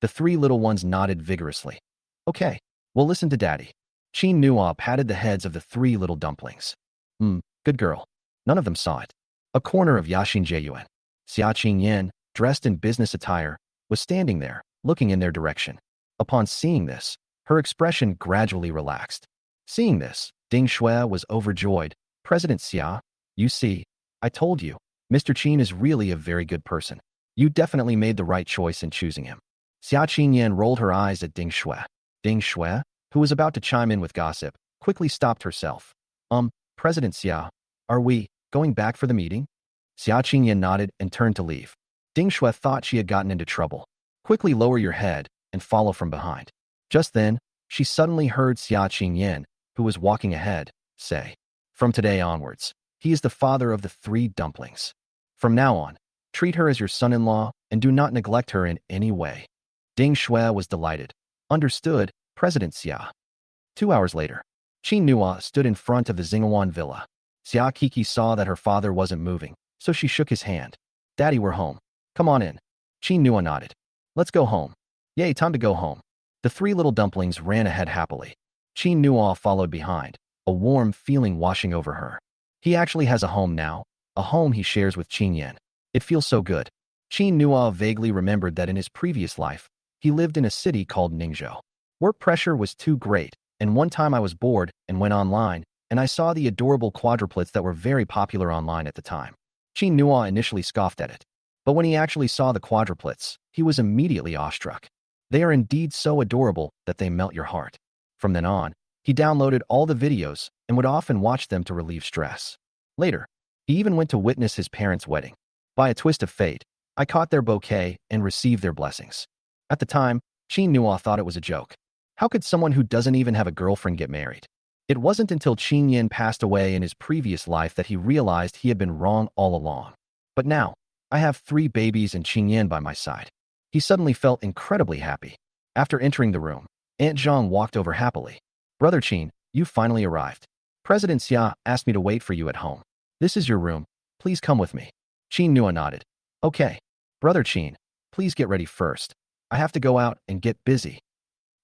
The three little ones nodded vigorously. Okay, we'll listen to Daddy. Qin Nua patted the heads of the three little dumplings. Good girl. None of them saw it. A corner of Yaxin Jieyuan. Xia Qingyan, dressed in business attire, was standing there, looking in their direction. Upon seeing this, her expression gradually relaxed. Seeing this, Ding Shui was overjoyed. President Xia, you see, I told you, Mr. Qin is really a very good person. You definitely made the right choice in choosing him. Xia Qingyan rolled her eyes at Ding Shui. Ding Shui, who was about to chime in with gossip, quickly stopped herself. President Xia, are we going back for the meeting? Xia Qingyan nodded and turned to leave. Ding Shui thought she had gotten into trouble. Quickly lower your head and follow from behind. Just then, she suddenly heard Xia Qingyan, who was walking ahead, say, from today onwards, he is the father of the three dumplings. From now on, treat her as your son-in-law and do not neglect her in any way. Ding Shui was delighted. Understood, President Xia. 2 hours later, Qin Nua stood in front of the Xinghuan villa. Xia Kiki saw that her father wasn't moving, so she shook his hand. Daddy, we're home. Come on in. Qin Nua nodded. Let's go home. Yay, time to go home. The three little dumplings ran ahead happily. Qin Nua followed behind, a warm feeling washing over her. He actually has a home now, a home he shares with Qin Yan. It feels so good. Qin Nua vaguely remembered that in his previous life, he lived in a city called Ningzhou. Work pressure was too great, and one time I was bored and went online, and I saw the adorable quadruplets that were very popular online at the time. Qin Nua initially scoffed at it, but when he actually saw the quadruplets, he was immediately awestruck. They are indeed so adorable that they melt your heart. From then on, he downloaded all the videos and would often watch them to relieve stress. Later, he even went to witness his parents' wedding. By a twist of fate, I caught their bouquet and received their blessings. At the time, Qin Nua thought it was a joke. How could someone who doesn't even have a girlfriend get married? It wasn't until Qin Yin passed away in his previous life that he realized he had been wrong all along. But now, I have 3 babies and Qin Yin by my side. He suddenly felt incredibly happy. After entering the room, Aunt Zhang walked over happily. Brother Qin, you finally arrived. President Xia asked me to wait for you at home. This is your room. Please come with me. Qin Nua nodded. Okay. Brother Qin, please get ready first. I have to go out and get busy.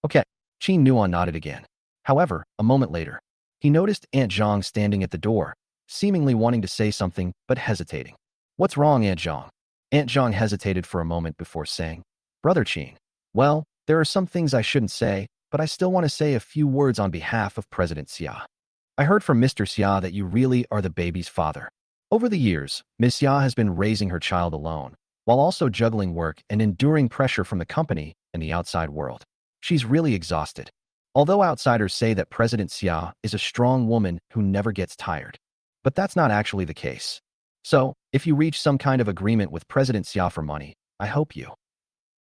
Okay. Qin Nua nodded again. However, a moment later, he noticed Aunt Zhang standing at the door, seemingly wanting to say something but hesitating. What's wrong, Aunt Zhang? Aunt Zhang hesitated for a moment before saying, Brother Qin, well, there are some things I shouldn't say, but I still want to say a few words on behalf of President Xia. I heard from Mr. Xia that you really are the baby's father. Over the years, Ms. Xia has been raising her child alone, while also juggling work and enduring pressure from the company and the outside world. She's really exhausted. Although outsiders say that President Xia is a strong woman who never gets tired. But that's not actually the case. So, if you reach some kind of agreement with President Xia for money, I hope you.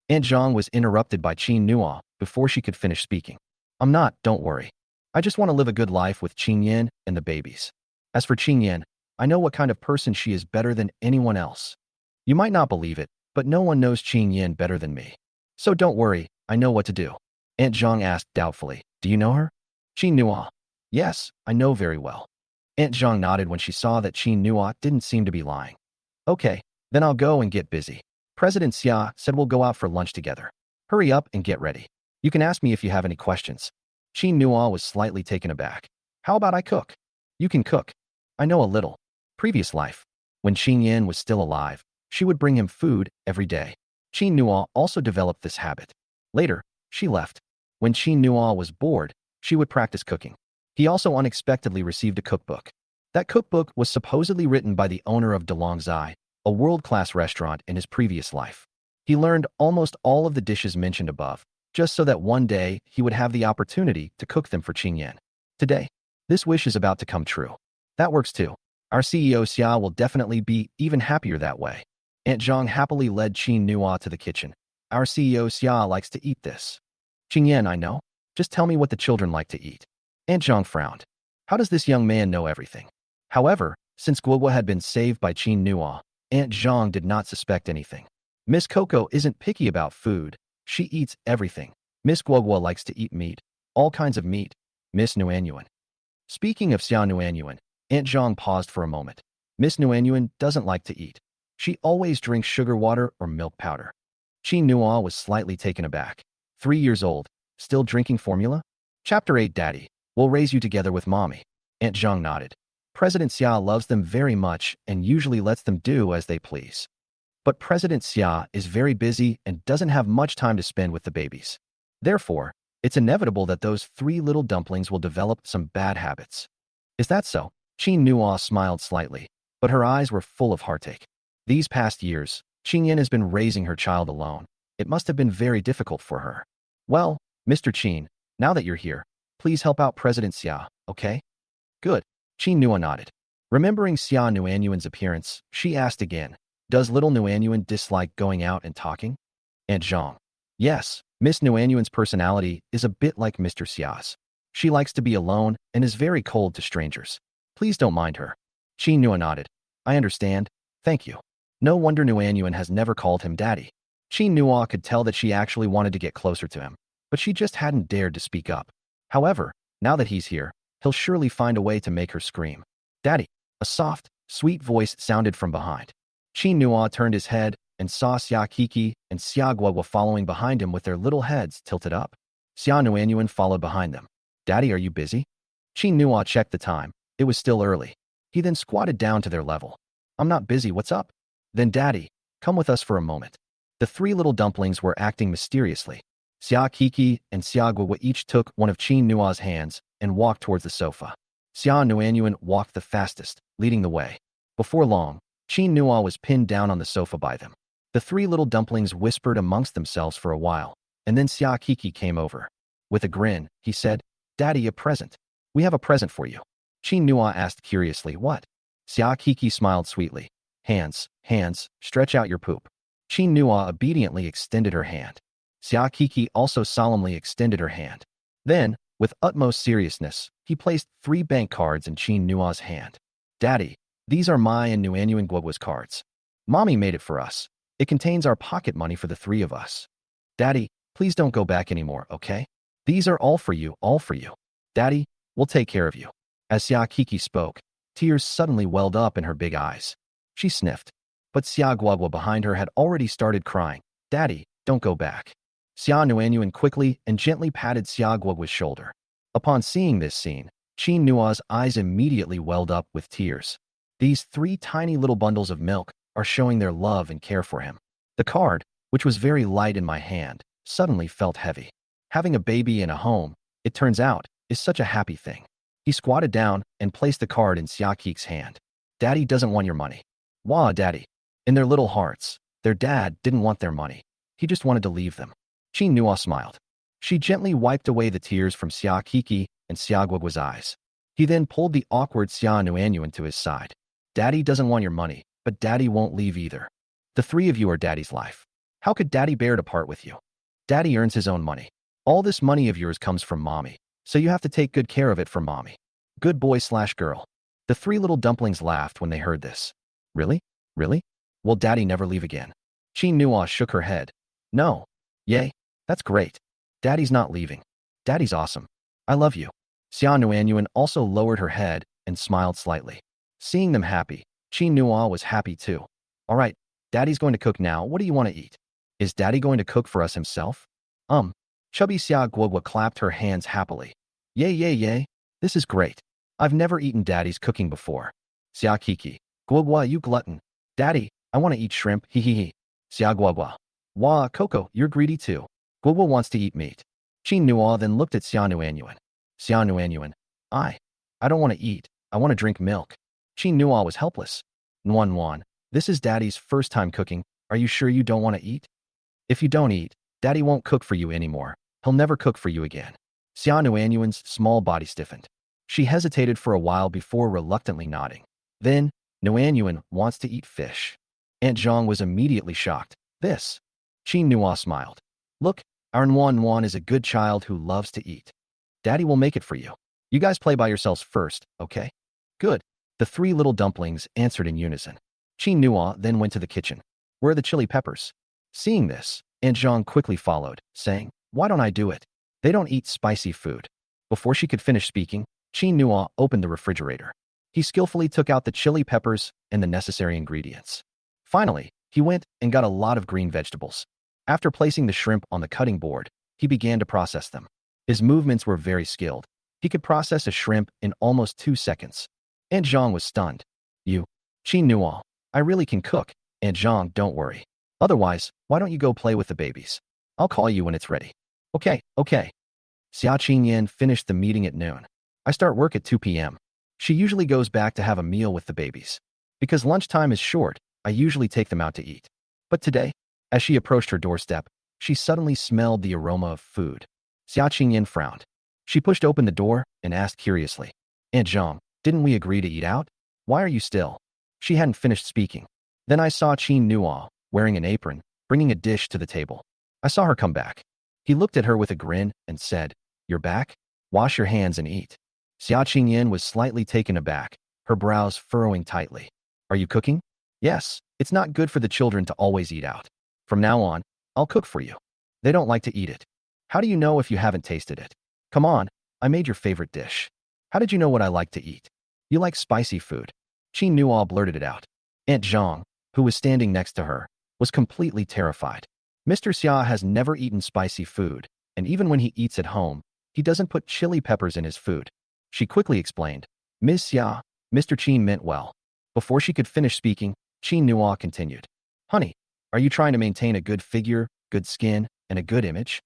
Aunt Zhang was interrupted by Qin Nua before she could finish speaking. I'm not, don't worry. I just want to live a good life with Qin Yan and the babies. As for Qin Yan, I know what kind of person she is better than anyone else. You might not believe it, but no one knows Qin Yan better than me. So don't worry, I know what to do. Aunt Zhang asked doubtfully, do you know her? Qin Nua. Yes, I know very well. Aunt Zhang nodded when she saw that Qin Nua didn't seem to be lying. Okay, then I'll go and get busy. President Xia said we'll go out for lunch together. Hurry up and get ready. You can ask me if you have any questions. Qin Nua was slightly taken aback. How about I cook? You can cook. I know a little. Previous life, when Qin Yan was still alive, she would bring him food every day. Qin Nua also developed this habit. Later, she left. When Qin Nua was bored, she would practice cooking. He also unexpectedly received a cookbook. That cookbook was supposedly written by the owner of Delong Zai, a world-class restaurant in his previous life. He learned almost all of the dishes mentioned above, just so that one day he would have the opportunity to cook them for Qin Yan. Today, this wish is about to come true. That works too. Our CEO Xia will definitely be even happier that way. Aunt Zhang happily led Qin Nua to the kitchen. Our CEO Xia likes to eat this. Qin Yan, I know. Just tell me what the children like to eat. Aunt Zhang frowned. How does this young man know everything? However, since Guogua had been saved by Qin Nua, Aunt Zhang did not suspect anything. Miss Coco isn't picky about food. She eats everything. Miss Guogua likes to eat meat. All kinds of meat. Miss Nuanyuan. Speaking of Xia Nuanyuan, Aunt Zhang paused for a moment. Miss Nuanyuan doesn't like to eat. She always drinks sugar water or milk powder. Qin Nua was slightly taken aback. 3 years old, still drinking formula? Chapter 8 Daddy, we'll raise you together with Mommy. Aunt Zhang nodded. President Xia loves them very much and usually lets them do as they please. But President Xia is very busy and doesn't have much time to spend with the babies. Therefore, it's inevitable that those 3 little dumplings will develop some bad habits. Is that so? Qin Nua smiled slightly, but her eyes were full of heartache. These past years, Qingyan has been raising her child alone. It must have been very difficult for her. Well, Mr. Qin, now that you're here, please help out President Xia, okay? Good. Qin Nua nodded. Remembering Xia Nuanyuan's appearance, she asked again, does little Nuanyuan dislike going out and talking? Aunt Zhang. Yes, Miss Nuanyuan's personality is a bit like Mr. Xia's. She likes to be alone and is very cold to strangers. Please don't mind her. Qin Nua nodded. I understand. Thank you. No wonder Nuanyuan has never called him daddy. Qin Nua could tell that she actually wanted to get closer to him, but she just hadn't dared to speak up. However, now that he's here, he'll surely find a way to make her scream. Daddy! A soft, sweet voice sounded from behind. Qin Nua turned his head and saw Xia Kiki and Xia Guogua following behind him with their little heads tilted up. Xia Nuanyuan followed behind them. Daddy, are you busy? Qin Nua checked the time. It was still early. He then squatted down to their level. I'm not busy, what's up? Then Daddy, come with us for a moment. The 3 little dumplings were acting mysteriously. Xia Kiki and Xia Guogua each took one of Qin Nua's hands and walked towards the sofa. Xia Nuanyuan walked the fastest, leading the way. Before long, Qin Nua was pinned down on the sofa by them. The 3 little dumplings whispered amongst themselves for a while, and then Xia Kiki came over. With a grin, he said, Daddy, a present. We have a present for you. Qin Nua asked curiously, what? Xia Kiki smiled sweetly. Hands, stretch out your poop. Qin Nua obediently extended her hand. Xia Kiki also solemnly extended her hand. Then, with utmost seriousness, he placed 3 bank cards in Qin Nua's hand. Daddy, these are my and Nuanyuan Guogua's cards. Mommy made it for us. It contains our pocket money for the 3 of us. Daddy, please don't go back anymore, okay? These are all for you, all for you. Daddy, we'll take care of you. As Xia Kiki spoke, tears suddenly welled up in her big eyes. She sniffed. But Xia Guogua behind her had already started crying. Daddy, don't go back. Xia Nuanyuan quickly and gently patted Xia Guogua's shoulder. Upon seeing this scene, Qin Nua's eyes immediately welled up with tears. These 3 tiny little bundles of milk are showing their love and care for him. The card, which was very light in my hand, suddenly felt heavy. Having a baby in a home, it turns out, is such a happy thing. He squatted down and placed the card in Xia Kiki's hand. Daddy doesn't want your money. Wah, Daddy. In their little hearts, their dad didn't want their money. He just wanted to leave them. Qin Nua smiled. She gently wiped away the tears from Xia Kiki and Xia Guogua's eyes. He then pulled the awkward Xia Nuanyuan to his side. Daddy doesn't want your money, but Daddy won't leave either. The 3 of you are Daddy's life. How could Daddy bear to part with you? Daddy earns his own money. All this money of yours comes from Mommy, so you have to take good care of it for Mommy. Good boy/girl. The 3 little dumplings laughed when they heard this. Really? Really? Will Daddy never leave again? Qin Nua shook her head. No. Yay. That's great. Daddy's not leaving. Daddy's awesome. I love you. Xia Nuanyuan also lowered her head and smiled slightly. Seeing them happy, Qin Nua was happy too. All right, Daddy's going to cook now. What do you want to eat? Is Daddy going to cook for us himself? Chubby Xia Guogua clapped her hands happily. Yay, yay, yay. This is great. I've never eaten Daddy's cooking before. Xia Kiki. Guogua, you glutton. Daddy, I want to eat shrimp, hee hee hee. Xia Guogua. Wah, Coco, you're greedy too. Guogua wants to eat meat. Qin Nua then looked at Xia Nuanyuan. Xia Nuanyuan. I don't want to eat. I want to drink milk. Qin Nua was helpless. Nuan, this is Daddy's first time cooking. Are you sure you don't want to eat? If you don't eat, Daddy won't cook for you anymore. He'll never cook for you again. Xia Nuanyuan's small body stiffened. She hesitated for a while before reluctantly nodding. Then, Nuanyuan wants to eat fish. Aunt Zhang was immediately shocked. This. Qin Nua smiled. Look, our Nuan is a good child who loves to eat. Daddy will make it for you. You guys play by yourselves first, okay? Good. The 3 little dumplings answered in unison. Qin Nua then went to the kitchen. Where are the chili peppers? Seeing this, Aunt Zhang quickly followed, saying, Why don't I do it? They don't eat spicy food. Before she could finish speaking, Qin Nua opened the refrigerator. He skillfully took out the chili peppers and the necessary ingredients. Finally, he went and got a lot of green vegetables. After placing the shrimp on the cutting board, he began to process them. His movements were very skilled. He could process a shrimp in almost 2 seconds. Aunt Zhang was stunned. You, Qin Nuo, I really can cook. Aunt Zhang, don't worry. Otherwise, why don't you go play with the babies? I'll call you when it's ready. Okay. Xia Qingyan finished the meeting at noon. I start work at 2 p.m. She usually goes back to have a meal with the babies. Because lunchtime is short, I usually take them out to eat. But today, as she approached her doorstep, she suddenly smelled the aroma of food. Xia Qingyan frowned. She pushed open the door and asked curiously, Aunt Zhang, didn't we agree to eat out? Why are you still? She hadn't finished speaking. Then I saw Qin Nuo, wearing an apron, bringing a dish to the table. I saw her come back. He looked at her with a grin and said, You're back? Wash your hands and eat. Xia Qingyan was slightly taken aback, her brows furrowing tightly. Are you cooking? Yes, it's not good for the children to always eat out. From now on, I'll cook for you. They don't like to eat it. How do you know if you haven't tasted it? Come on, I made your favorite dish. How did you know what I like to eat? You like spicy food. Qin Nuo blurted it out. Aunt Zhang, who was standing next to her, was completely terrified. Mr. Xia has never eaten spicy food, and even when he eats at home, he doesn't put chili peppers in his food. She quickly explained, Ms. Xia, Mr. Qin meant well. Before she could finish speaking, Qin Nuo continued. Honey, are you trying to maintain a good figure, good skin, and a good image?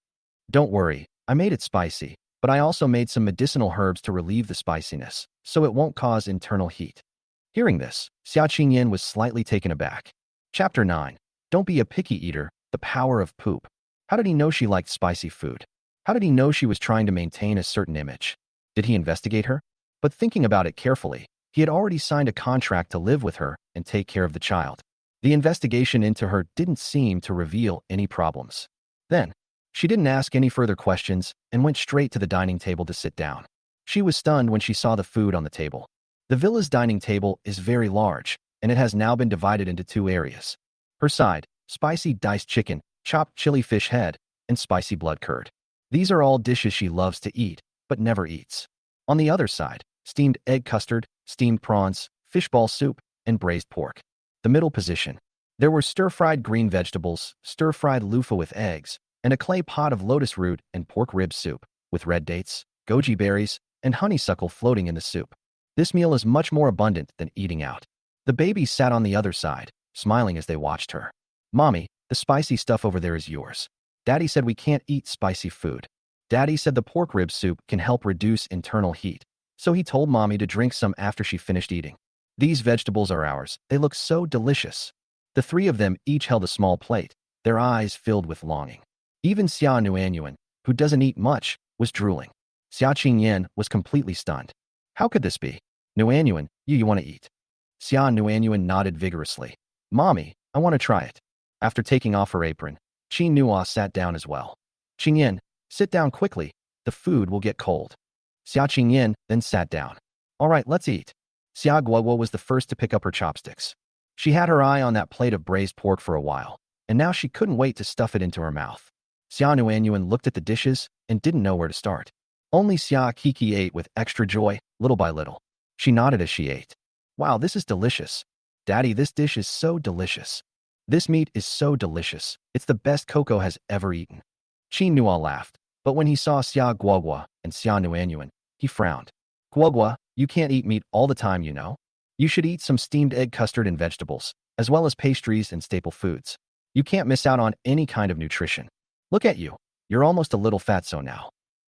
Don't worry, I made it spicy, but I also made some medicinal herbs to relieve the spiciness, so it won't cause internal heat. Hearing this, Xia Qingyan was slightly taken aback. Chapter 9. Don't be a picky eater, the power of poop. How did he know she liked spicy food? How did he know she was trying to maintain a certain image? Did he investigate her? But thinking about it carefully, he had already signed a contract to live with her and take care of the child. The investigation into her didn't seem to reveal any problems. Then, she didn't ask any further questions and went straight to the dining table to sit down. She was stunned when she saw the food on the table. The villa's dining table is very large, and it has now been divided into 2 areas. Her side, spicy diced chicken, chopped chili fish head, and spicy blood curd. These are all dishes she loves to eat, but never eats. On the other side, steamed egg custard, steamed prawns, fishball soup, and braised pork. The middle position. There were stir-fried green vegetables, stir-fried loofah with eggs, and a clay pot of lotus root and pork rib soup, with red dates, goji berries, and honeysuckle floating in the soup. This meal is much more abundant than eating out. The babies sat on the other side, smiling as they watched her. Mommy, the spicy stuff over there is yours. Daddy said we can't eat spicy food. Daddy said the pork rib soup can help reduce internal heat, so he told Mommy to drink some after she finished eating. These vegetables are ours. They look so delicious. The 3 of them each held a small plate, their eyes filled with longing. Even Xia Nuanyuan, who doesn't eat much, was drooling. Xia Qingyan was completely stunned. How could this be? Nuanyuan, you want to eat? Xia Nuanyuan nodded vigorously. Mommy, I want to try it. After taking off her apron, Qin Nuo sat down as well. Qingyan, sit down quickly. The food will get cold. Xia Qingyan then sat down. All right, let's eat. Xia Guoguo was the first to pick up her chopsticks. She had her eye on that plate of braised pork for a while, and now she couldn't wait to stuff it into her mouth. Xia Nuanyuan looked at the dishes and didn't know where to start. Only Xia Kiki ate with extra joy, little by little. She nodded as she ate. Wow, this is delicious. Daddy, this dish is so delicious. This meat is so delicious. It's the best Coco has ever eaten. Qin Nuo laughed, but when he saw Xia Guoguo and Xia Nuanyuan, he frowned. Guoguo, you can't eat meat all the time, you know. You should eat some steamed egg custard and vegetables, as well as pastries and staple foods. You can't miss out on any kind of nutrition. Look at you. You're almost a little fatso now.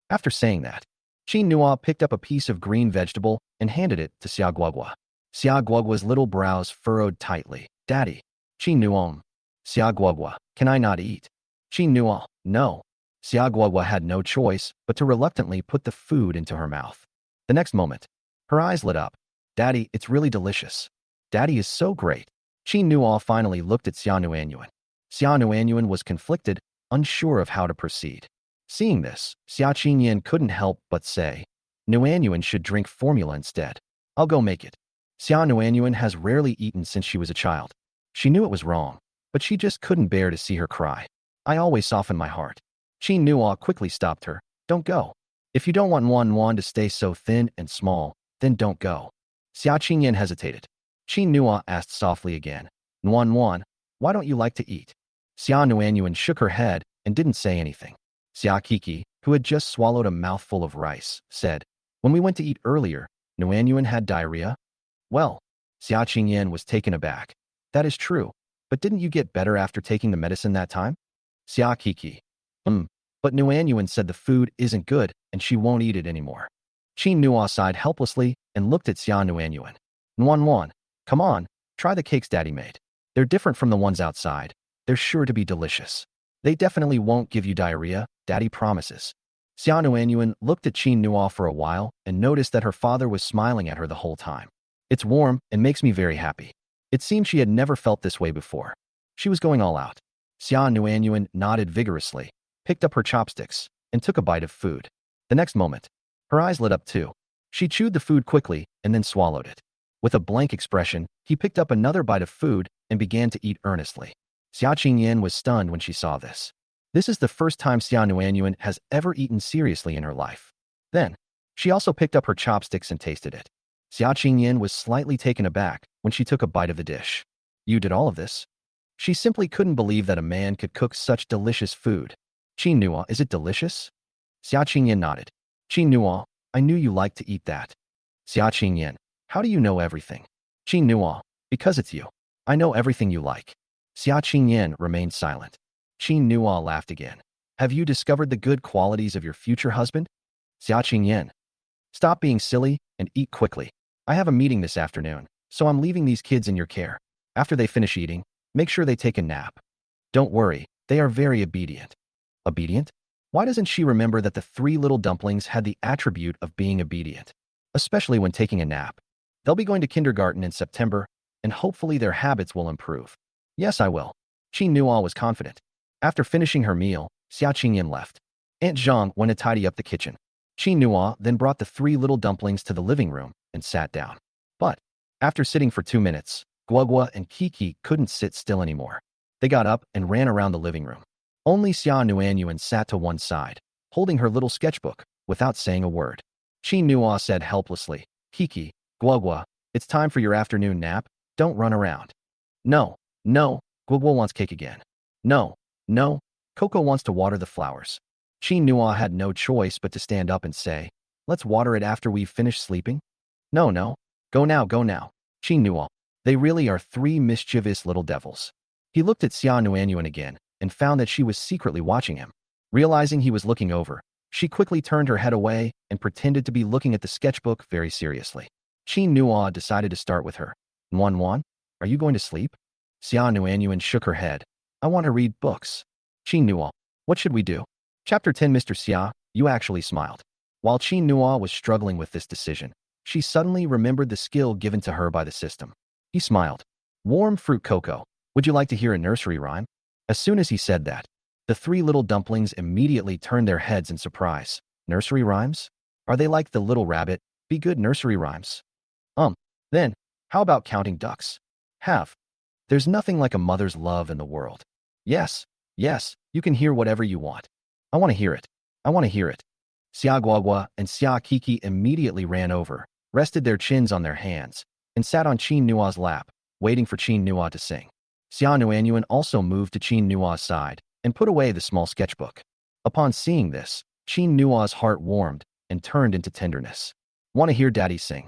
After saying that, Qin Nuo picked up a piece of green vegetable and handed it to Xia Guoguo. Xia Guoguo's little brows furrowed tightly. Daddy. Qin Nuo. Xia Guoguo, can I not eat? Qin Nuo, no. Xia Guoguo had no choice but to reluctantly put the food into her mouth. The next moment, her eyes lit up. Daddy, it's really delicious. Daddy is so great. Qin Nuo finally looked at Xia Nuanyuan. Xia Nuanyuan was conflicted, unsure of how to proceed. Seeing this, Xia Qingyan couldn't help but say, Nuanyuan should drink formula instead. I'll go make it. Xia Nuanyuan has rarely eaten since she was a child. She knew it was wrong, but she just couldn't bear to see her cry. I always soften my heart. Qin Nuo quickly stopped her. Don't go. If you don't want Wan to stay so thin and small, then don't go. Xia Qingyan hesitated. Qin Nuo asked softly again. Nuan, why don't you like to eat? Xia Nuanyuan shook her head and didn't say anything. Xia Kiki, who had just swallowed a mouthful of rice, said, when we went to eat earlier, Nuanyuan had diarrhea? Well, Xia Qingyan was taken aback. That is true, but didn't you get better after taking the medicine that time? Xia Kiki. But Nuanyuan said the food isn't good and she won't eat it anymore. Qin Nua sighed helplessly and looked at Xia Nuanyuan. Nuan, come on, try the cakes Daddy made. They're different from the ones outside. They're sure to be delicious. They definitely won't give you diarrhea, Daddy promises. Xia Nuanyuan looked at Qin Nua for a while and noticed that her father was smiling at her the whole time. It's warm and makes me very happy. It seemed she had never felt this way before. She was going all out. Xia Nuanyuan nodded vigorously, picked up her chopsticks, and took a bite of food. The next moment, her eyes lit up too. She chewed the food quickly and then swallowed it. With a blank expression, he picked up another bite of food and began to eat earnestly. Xia Qingyan was stunned when she saw this. This is the first time Xia Nuanyuan has ever eaten seriously in her life. Then, she also picked up her chopsticks and tasted it. Xia Qingyan was slightly taken aback when she took a bite of the dish. You did all of this? She simply couldn't believe that a man could cook such delicious food. Qin Nua, is it delicious? Xia Qingyan nodded. Qin Nua, I knew you liked to eat that. Xia Qingyan, how do you know everything? Qin Nua, because it's you. I know everything you like. Xia Qingyan remained silent. Qin Nua laughed again. Have you discovered the good qualities of your future husband? Xia Qingyan, stop being silly and eat quickly. I have a meeting this afternoon, so I'm leaving these kids in your care. After they finish eating, make sure they take a nap. Don't worry, they are very obedient. Obedient? Why doesn't she remember that the three little dumplings had the attribute of being obedient? Especially when taking a nap. They'll be going to kindergarten in September, and hopefully their habits will improve. Yes, I will. Qin Nua was confident. After finishing her meal, Xia Qingyan left. Aunt Zhang went to tidy up the kitchen. Qin Nua then brought the three little dumplings to the living room and sat down. But, after sitting for 2 minutes, Guogua and Kiki couldn't sit still anymore. They got up and ran around the living room. Only Xia Nuanyuan sat to one side, holding her little sketchbook, without saying a word. Qin Nua said helplessly, Kiki, Guogua, it's time for your afternoon nap, don't run around. No, Guogua wants cake again. No, Coco wants to water the flowers. Qin Nua had no choice but to stand up and say, let's water it after we've finished sleeping. No, go now. Qin Nua, they really are three mischievous little devils. He looked at Xia Nuanyuan again and found that she was secretly watching him. Realizing he was looking over, she quickly turned her head away and pretended to be looking at the sketchbook very seriously. Qin Nua decided to start with her. Nuan, are you going to sleep? Xia Nuanyuan shook her head. I want to read books. Qin Nua, what should we do? Chapter 10. Mr. Xia, you actually smiled. While Qin Nua was struggling with this decision, she suddenly remembered the skill given to her by the system. He smiled. Warm fruit cocoa. Would you like to hear a nursery rhyme? As soon as he said that, the three little dumplings immediately turned their heads in surprise. Nursery rhymes? Are they like the little rabbit? Be good nursery rhymes. Then, how about counting ducks? There's nothing like a mother's love in the world. Yes, you can hear whatever you want. I want to hear it. Xia Guogua and Xia Kiki immediately ran over, rested their chins on their hands, and sat on Qin Nua's lap, waiting for Qin Nua to sing. Xia Nuanyuan also moved to Qin Nua's side and put away the small sketchbook. Upon seeing this, Qin Nua's heart warmed and turned into tenderness. Want to hear Daddy sing?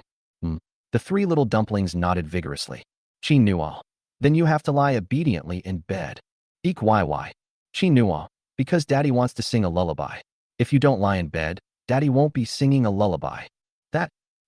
The three little dumplings nodded vigorously. Qin Nua, then you have to lie obediently in bed. Eek why? Qin Nua, because Daddy wants to sing a lullaby. If you don't lie in bed, Daddy won't be singing a lullaby.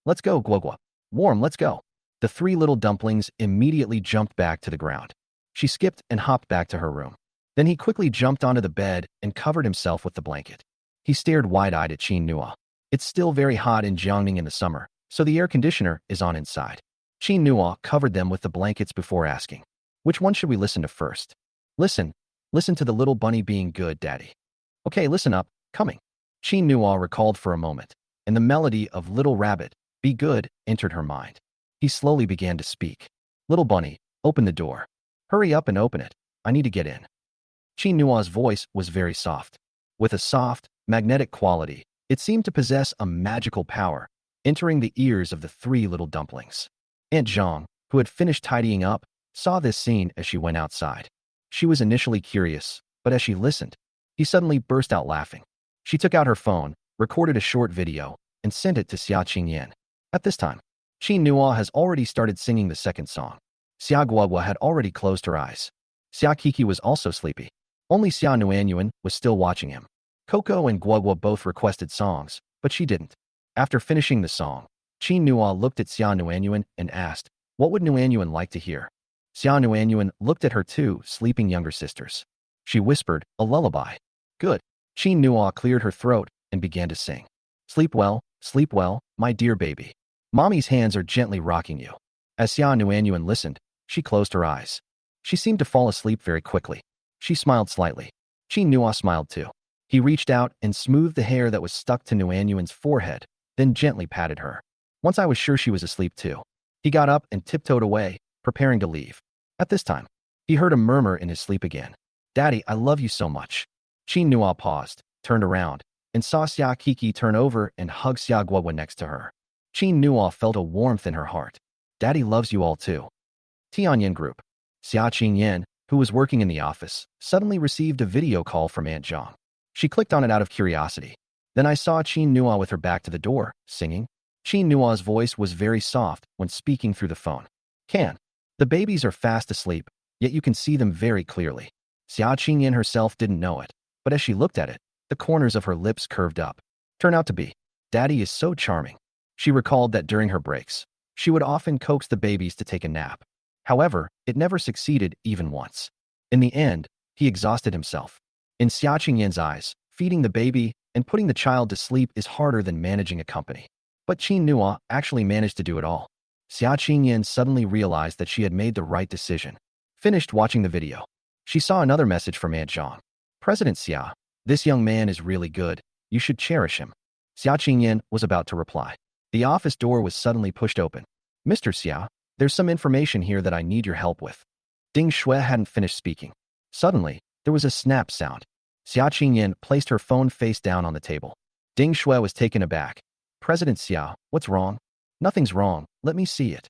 Let's go, Guogua. Warm, let's go. The three little dumplings immediately jumped back to the ground. She skipped and hopped back to her room. Then he quickly jumped onto the bed and covered himself with the blanket. He stared wide-eyed at Qin Nua. It's still very hot in Jiangning in the summer, so the air conditioner is on inside. Qin Nua covered them with the blankets before asking, which one should we listen to first? Listen to the little bunny being good, Daddy. Okay, listen up, coming. Qin Nua recalled for a moment, and the melody of Little Rabbit, Be Good, entered her mind. He slowly began to speak. Little bunny, open the door. Hurry up and open it. I need to get in. Qin Nua's voice was very soft. With a soft, magnetic quality, it seemed to possess a magical power, entering the ears of the three little dumplings. Aunt Zhang, who had finished tidying up, saw this scene as she went outside. She was initially curious, but as she listened, he suddenly burst out laughing. She took out her phone, recorded a short video, and sent it to Xia Qingyan. At this time, Qin Nua has already started singing the second song. Xia Guoguo had already closed her eyes. Xia Kiki was also sleepy. Only Xia Nuanyuan was still watching him. Coco and Guoguo both requested songs, but she didn't. After finishing the song, Qin Nua looked at Xia Nuanyuan and asked, what would Nuanyuan like to hear? Xia Nuanyuan looked at her two sleeping younger sisters. She whispered, a lullaby. Good. Qin Nua cleared her throat and began to sing. Sleep well, my dear baby. Mommy's hands are gently rocking you. As Xia Nuanyuan listened, she closed her eyes. She seemed to fall asleep very quickly. She smiled slightly. Qin Nua smiled too. He reached out and smoothed the hair that was stuck to Nuanyuan's forehead, then gently patted her. Once I was sure she was asleep too. He got up and tiptoed away, preparing to leave. At this time, he heard a murmur in his sleep again. Daddy, I love you so much. Qin Nua paused, turned around, and saw Xia Kiki turn over and hug Xia Guoguo next to her. Qin Nua felt a warmth in her heart. Daddy loves you all too. Tianyan Group. Xia Qingyan, who was working in the office, suddenly received a video call from Aunt Zhang. She clicked on it out of curiosity. Then I saw Qin Nua with her back to the door, singing. Qin Nua's voice was very soft when speaking through the phone. The babies are fast asleep, yet you can see them very clearly. Xia Qingyan herself didn't know it, but as she looked at it, the corners of her lips curved up. Turned out to be, Daddy is so charming. She recalled that during her breaks, she would often coax the babies to take a nap. However, it never succeeded even once. In the end, he exhausted himself. In Xia Qingyan's eyes, feeding the baby and putting the child to sleep is harder than managing a company. But Qin Nua actually managed to do it all. Xia Qingyan suddenly realized that she had made the right decision. Finished watching the video, she saw another message from Aunt Zhang. President Xia, this young man is really good. You should cherish him. Xia Qingyan was about to reply. The office door was suddenly pushed open. Mr. Xia, there's some information here that I need your help with. Ding Shui hadn't finished speaking. Suddenly, there was a snap sound. Xia Qingyan placed her phone face down on the table. Ding Shui was taken aback. President Xia, what's wrong? Nothing's wrong, let me see it.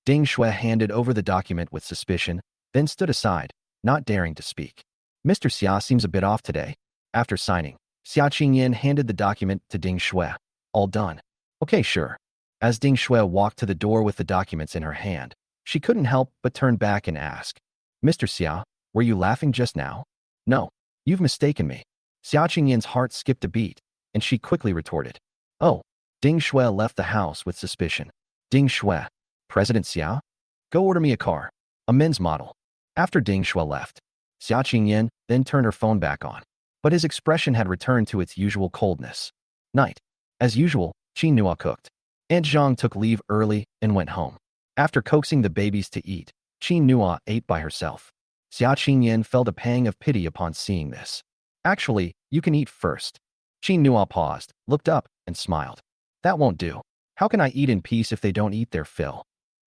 Ding Shui handed over the document with suspicion, then stood aside, not daring to speak. Mr. Xia seems a bit off today. After signing, Xia Qingyan handed the document to Ding Shui. All done. Okay, sure. As Ding Shui walked to the door with the documents in her hand, she couldn't help but turn back and ask, Mr. Xia, were you laughing just now? No, you've mistaken me. Xia Qingyan's heart skipped a beat, and she quickly retorted. Oh. Ding Shui left the house with suspicion. Ding Shui, President Xia? Go order me a car, a men's model. After Ding Shui left, Xia Qingyan then turned her phone back on, but his expression had returned to its usual coldness. Night. As usual, Qin Nua cooked. Aunt Zhang took leave early and went home. After coaxing the babies to eat, Qin Nua ate by herself. Xia Qingyan felt a pang of pity upon seeing this. Actually, you can eat first. Qin Nua paused, looked up, and smiled. That won't do. How can I eat in peace if they don't eat their fill?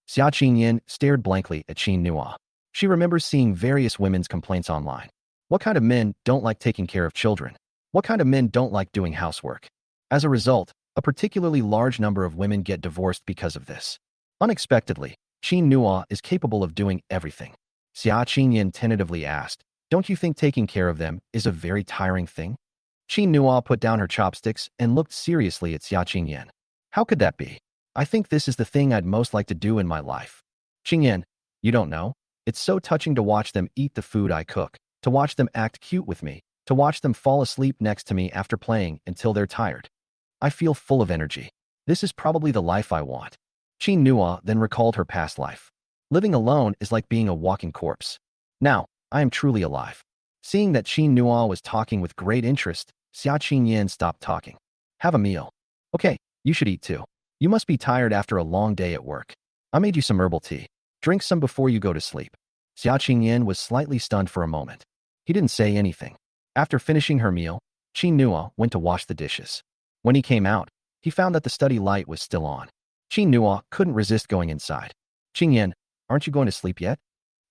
Xia Qingyan stared blankly at Qin Nua. She remembers seeing various women's complaints online. What kind of men don't like taking care of children? What kind of men don't like doing housework? As a result, a particularly large number of women get divorced because of this. Unexpectedly, Qin Nua is capable of doing everything. Xia Qingyan tentatively asked, don't you think taking care of them is a very tiring thing? Qin Nua put down her chopsticks and looked seriously at Xia Qingyan. How could that be? I think this is the thing I'd most like to do in my life. Qingyan, you don't know? It's so touching to watch them eat the food I cook, to watch them act cute with me, to watch them fall asleep next to me after playing until they're tired. I feel full of energy. This is probably the life I want. Qin Nua then recalled her past life. Living alone is like being a walking corpse. Now, I am truly alive. Seeing that Qin Nua was talking with great interest, Xia Qingyan stopped talking. Have a meal. Okay, you should eat too. You must be tired after a long day at work. I made you some herbal tea. Drink some before you go to sleep. Xia Qingyan was slightly stunned for a moment. He didn't say anything. After finishing her meal, Qin Nua went to wash the dishes. When he came out, he found that the study light was still on. Qin Nua couldn't resist going inside. Qingyan, aren't you going to sleep yet?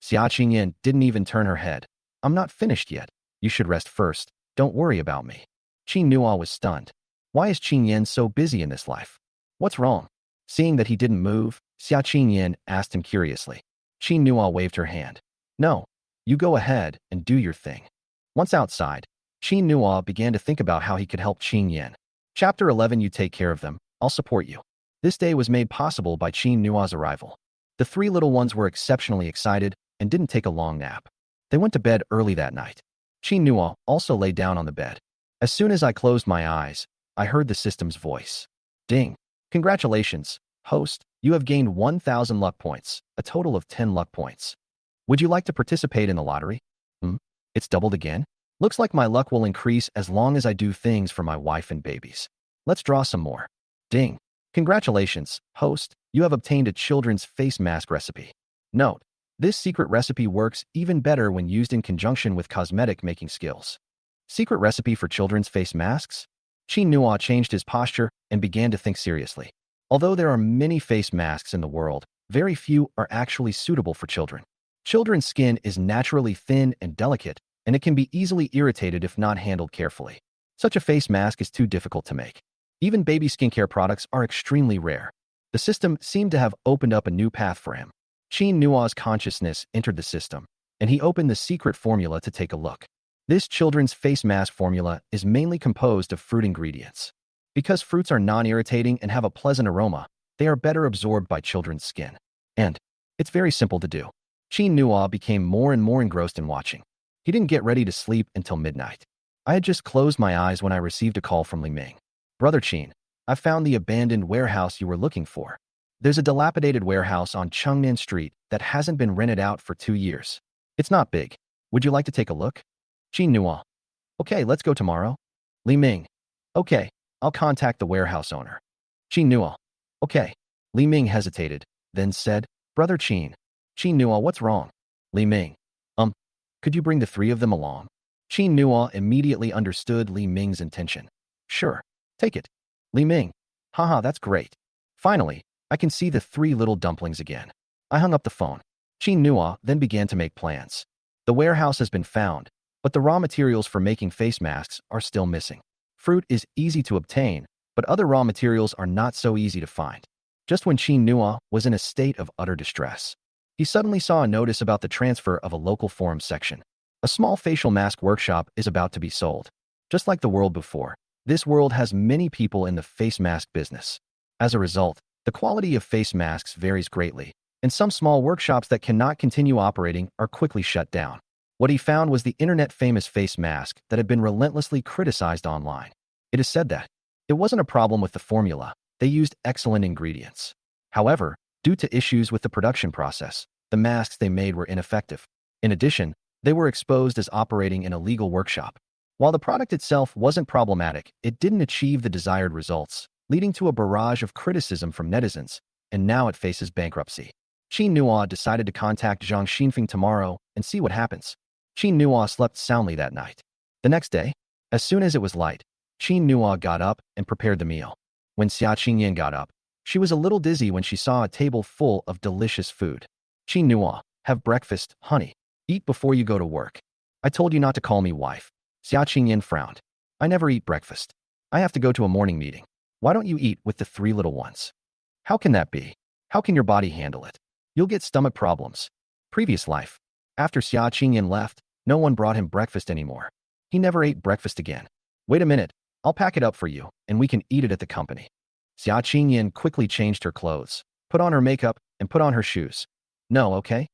Xia Qingyan didn't even turn her head. I'm not finished yet. You should rest first. Don't worry about me. Qin Nua was stunned. Why is Qingyan so busy in this life? What's wrong? Seeing that he didn't move, Xia Qingyan asked him curiously. Qin Nuo waved her hand. No, you go ahead and do your thing. Once outside, Qin Nuo began to think about how he could help Qin Yen. Chapter 11. You take care of them, I'll support you. This day was made possible by Qin Nuo's arrival. The three little ones were exceptionally excited and didn't take a long nap. They went to bed early that night. Qin Nuo also lay down on the bed. As soon as I closed my eyes, I heard the system's voice. Ding! Congratulations, host, you have gained 1,000 luck points, a total of 10 luck points. Would you like to participate in the lottery? It's doubled again? Looks like my luck will increase as long as I do things for my wife and babies. Let's draw some more. Ding! Congratulations, host, you have obtained a children's face mask recipe. Note, this secret recipe works even better when used in conjunction with cosmetic making skills. Secret recipe for children's face masks? Qin Nuo changed his posture and began to think seriously. Although there are many face masks in the world, very few are actually suitable for children. Children's skin is naturally thin and delicate, and it can be easily irritated if not handled carefully. Such a face mask is too difficult to make. Even baby skincare products are extremely rare. The system seemed to have opened up a new path for him. Qin Nuo's consciousness entered the system, and he opened the secret formula to take a look. This children's face mask formula is mainly composed of fruit ingredients. Because fruits are non-irritating and have a pleasant aroma, they are better absorbed by children's skin. And it's very simple to do. Qin Nuo became more and more engrossed in watching. He didn't get ready to sleep until midnight. I had just closed my eyes when I received a call from Li Ming. Brother Qin, I found the abandoned warehouse you were looking for. There's a dilapidated warehouse on Chengnan Street that hasn't been rented out for 2 years. It's not big. Would you like to take a look? Qin Nuo. Okay, let's go tomorrow. Li Ming. Okay, I'll contact the warehouse owner. Qin Nuo. Okay. Li Ming hesitated, then said, Brother Qin. Qin Nuo, what's wrong? Li Ming. Could you bring the three of them along? Qin Nuo immediately understood Li Ming's intention. Sure, take it. Li Ming. Haha, that's great. Finally, I can see the three little dumplings again. I hung up the phone. Qin Nuo then began to make plans. The warehouse has been found, but the raw materials for making face masks are still missing. Fruit is easy to obtain, but other raw materials are not so easy to find. Just when Qin Nuo was in a state of utter distress, he suddenly saw a notice about the transfer of a local forum section. A small facial mask workshop is about to be sold. Just like the world before, this world has many people in the face mask business. As a result, the quality of face masks varies greatly, and some small workshops that cannot continue operating are quickly shut down. What he found was the internet-famous face mask that had been relentlessly criticized online. It is said that it wasn't a problem with the formula. They used excellent ingredients. However, due to issues with the production process, the masks they made were ineffective. In addition, they were exposed as operating in a legal workshop. While the product itself wasn't problematic, it didn't achieve the desired results, leading to a barrage of criticism from netizens, and now it faces bankruptcy. Qin Nuo decided to contact Zhang Xinfeng tomorrow and see what happens. Qin Nuo slept soundly that night. The next day, as soon as it was light, Qin Nuo got up and prepared the meal. When Xia Qingyan got up, she was a little dizzy when she saw a table full of delicious food. Qin Nuo, have breakfast, honey. Eat before you go to work. I told you not to call me wife. Xia Qingyan frowned. I never eat breakfast. I have to go to a morning meeting. Why don't you eat with the three little ones? How can that be? How can your body handle it? You'll get stomach problems. Previous life. After Xia Qingyan left, no one brought him breakfast anymore. He never ate breakfast again. Wait a minute. I'll pack it up for you, and we can eat it at the company. Xia Qingyan quickly changed her clothes, put on her makeup, and put on her shoes. No, okay?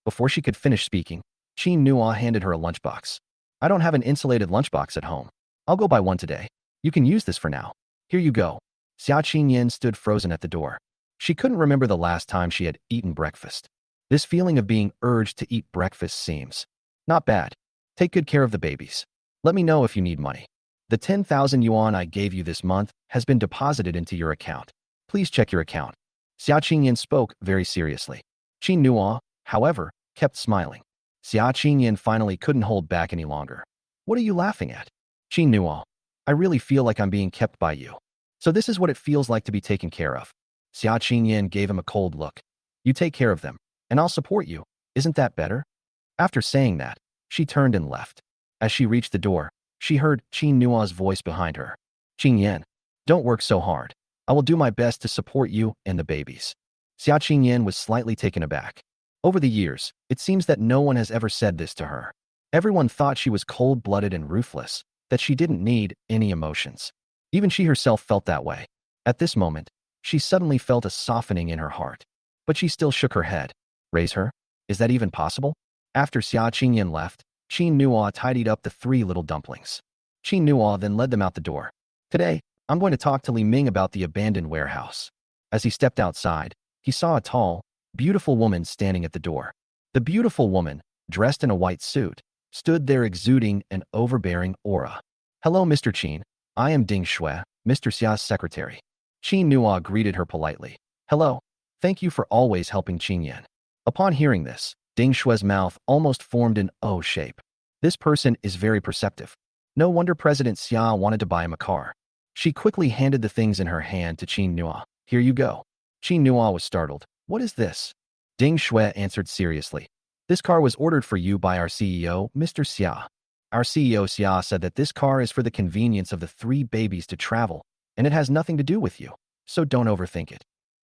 Before she could finish speaking, Qin Nuo handed her a lunchbox. I don't have an insulated lunchbox at home. I'll go buy one today. You can use this for now. Here you go. Xia Qingyan stood frozen at the door. She couldn't remember the last time she had eaten breakfast. This feeling of being urged to eat breakfast seems not bad. Take good care of the babies. Let me know if you need money. The 10,000 yuan I gave you this month has been deposited into your account. Please check your account. Xia Qingyan spoke very seriously. Qin Nuo, however, kept smiling. Xia Qingyan finally couldn't hold back any longer. What are you laughing at? Qin Nuo, I really feel like I'm being kept by you. So this is what it feels like to be taken care of. Xia Qingyan gave him a cold look. You take care of them, and I'll support you. Isn't that better? After saying that, she turned and left. As she reached the door, she heard Qin Nuo's voice behind her. Qingyan, don't work so hard. I will do my best to support you and the babies. Xia Qingyan was slightly taken aback. Over the years, it seems that no one has ever said this to her. Everyone thought she was cold-blooded and ruthless, that she didn't need any emotions. Even she herself felt that way. At this moment, she suddenly felt a softening in her heart. But she still shook her head. Raise her? Is that even possible? After Xia Qingyan left, Qin Nuo tidied up the three little dumplings. Qin Nuo then led them out the door. Today, I'm going to talk to Li Ming about the abandoned warehouse. As he stepped outside, he saw a tall, beautiful woman standing at the door. The beautiful woman, dressed in a white suit, stood there exuding an overbearing aura. Hello, Mr. Qin. I am Ding Shui, Mr. Xia's secretary. Qin Nuo greeted her politely. Hello. Thank you for always helping Qin Yan. Upon hearing this, Ding Shui's mouth almost formed an O shape. This person is very perceptive. No wonder President Xia wanted to buy him a car. She quickly handed the things in her hand to Qin Nuo. Here you go. Qin Nuo was startled. What is this? Ding Shui answered seriously. This car was ordered for you by our CEO, Mr. Xia. Our CEO Xia said that this car is for the convenience of the three babies to travel, and it has nothing to do with you, so don't overthink it.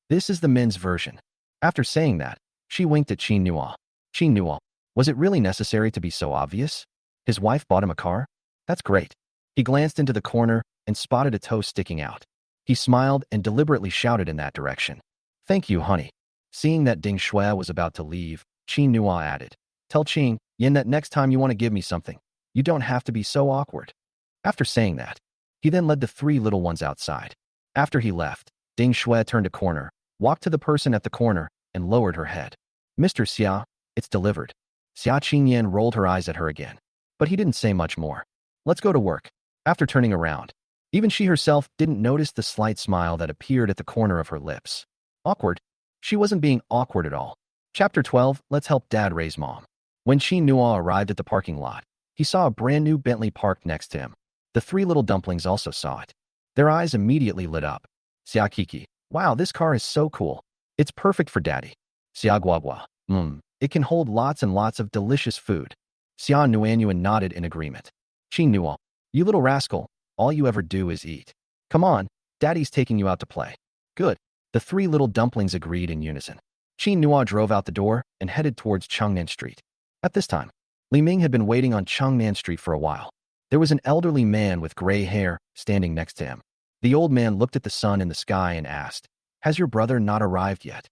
This is the men's version. After saying that, she winked at Qin Nuo. Qin Nuo, was it really necessary to be so obvious? His wife bought him a car? That's great. He glanced into the corner and spotted a toe sticking out. He smiled and deliberately shouted in that direction. Thank you, honey. Seeing that Ding Shui was about to leave, Qin Nuo added, Tell Qin Yan that next time you want to give me something, you don't have to be so awkward. After saying that, he then led the three little ones outside. After he left, Ding Shui turned a corner, walked to the person at the corner, and lowered her head. Mr. Xia, it's delivered. Xia Qingyan rolled her eyes at her again. But he didn't say much more. Let's go to work. After turning around, even she herself didn't notice the slight smile that appeared at the corner of her lips. Awkward? She wasn't being awkward at all. Chapter 12, Let's Help Dad Raise Mom. When Qin Nuo arrived at the parking lot, he saw a brand new Bentley parked next to him. The three little dumplings also saw it. Their eyes immediately lit up. Xia Kiki, wow, this car is so cool. It's perfect for daddy. Xia Guagua, it can hold lots and lots of delicious food. Xia Nuanyuan nodded in agreement. Qin Nuo, you little rascal, all you ever do is eat. Come on, daddy's taking you out to play. Good. The three little dumplings agreed in unison. Qin Nuo drove out the door and headed towards Chengnan Street. At this time, Li Ming had been waiting on Chengnan Street for a while. There was an elderly man with gray hair standing next to him. The old man looked at the sun in the sky and asked, Has your brother not arrived yet?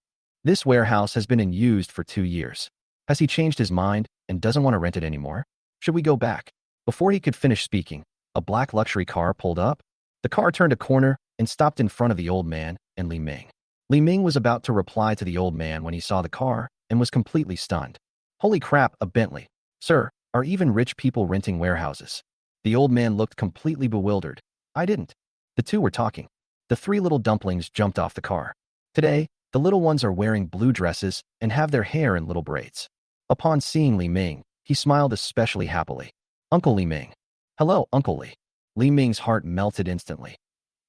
This warehouse has been in use for 2 years. Has he changed his mind and doesn't want to rent it anymore? Should we go back? Before he could finish speaking, a black luxury car pulled up. The car turned a corner and stopped in front of the old man and Li Ming. Li Ming was about to reply to the old man when he saw the car and was completely stunned. Holy crap, a Bentley. Sir, are even rich people renting warehouses? The old man looked completely bewildered. I didn't. The two were talking. The three little dumplings jumped off the car. Today, the little ones are wearing blue dresses and have their hair in little braids. Upon seeing Li Ming, he smiled especially happily. Uncle Li Ming. Hello, Uncle Li. Li Ming's heart melted instantly.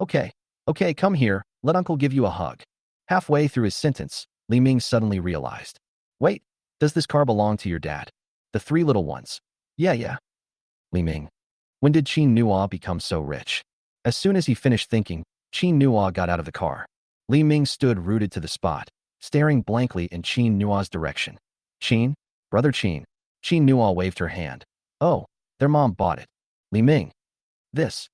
Okay, come here, let Uncle give you a hug. Halfway through his sentence, Li Ming suddenly realized. Wait, does this car belong to your dad? The three little ones. Yeah. Li Ming. When did Qin Nuo become so rich? As soon as he finished thinking, Qin Nuo got out of the car. Li Ming stood rooted to the spot, staring blankly in Qin Nuo's direction. Qin? Brother Qin. Qin Nuo waved her hand. Oh, their mom bought it. Li Ming. This.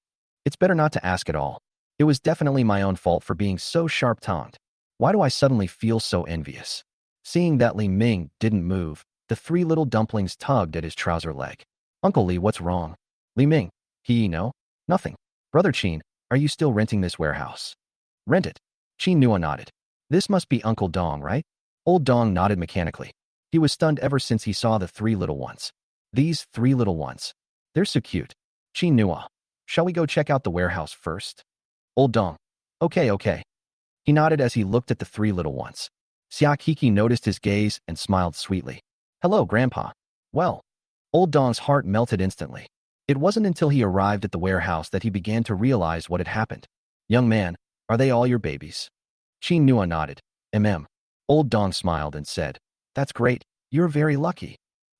It's better not to ask at all. It was definitely my own fault for being so sharp-tongued. Why do I suddenly feel so envious? Seeing that Li Ming didn't move, the three little dumplings tugged at his trouser leg. Uncle Li, what's wrong? Li Ming. No? Nothing. Brother Qin, are you still renting this warehouse? Rent it. Qin Nuo nodded. This must be Uncle Dong, right? Old Dong nodded mechanically. He was stunned ever since he saw the three little ones. These three little ones. They're so cute. Qin Nuo. Shall we go check out the warehouse first? Old Dong. Okay. He nodded as he looked at the three little ones. Xia Kiki noticed his gaze and smiled sweetly. Hello, Grandpa. Well. Old Dong's heart melted instantly. It wasn't until he arrived at the warehouse that he began to realize what had happened. Young man, are they all your babies? Qin Nuo nodded. Old Dong smiled and said, That's great, you're very lucky.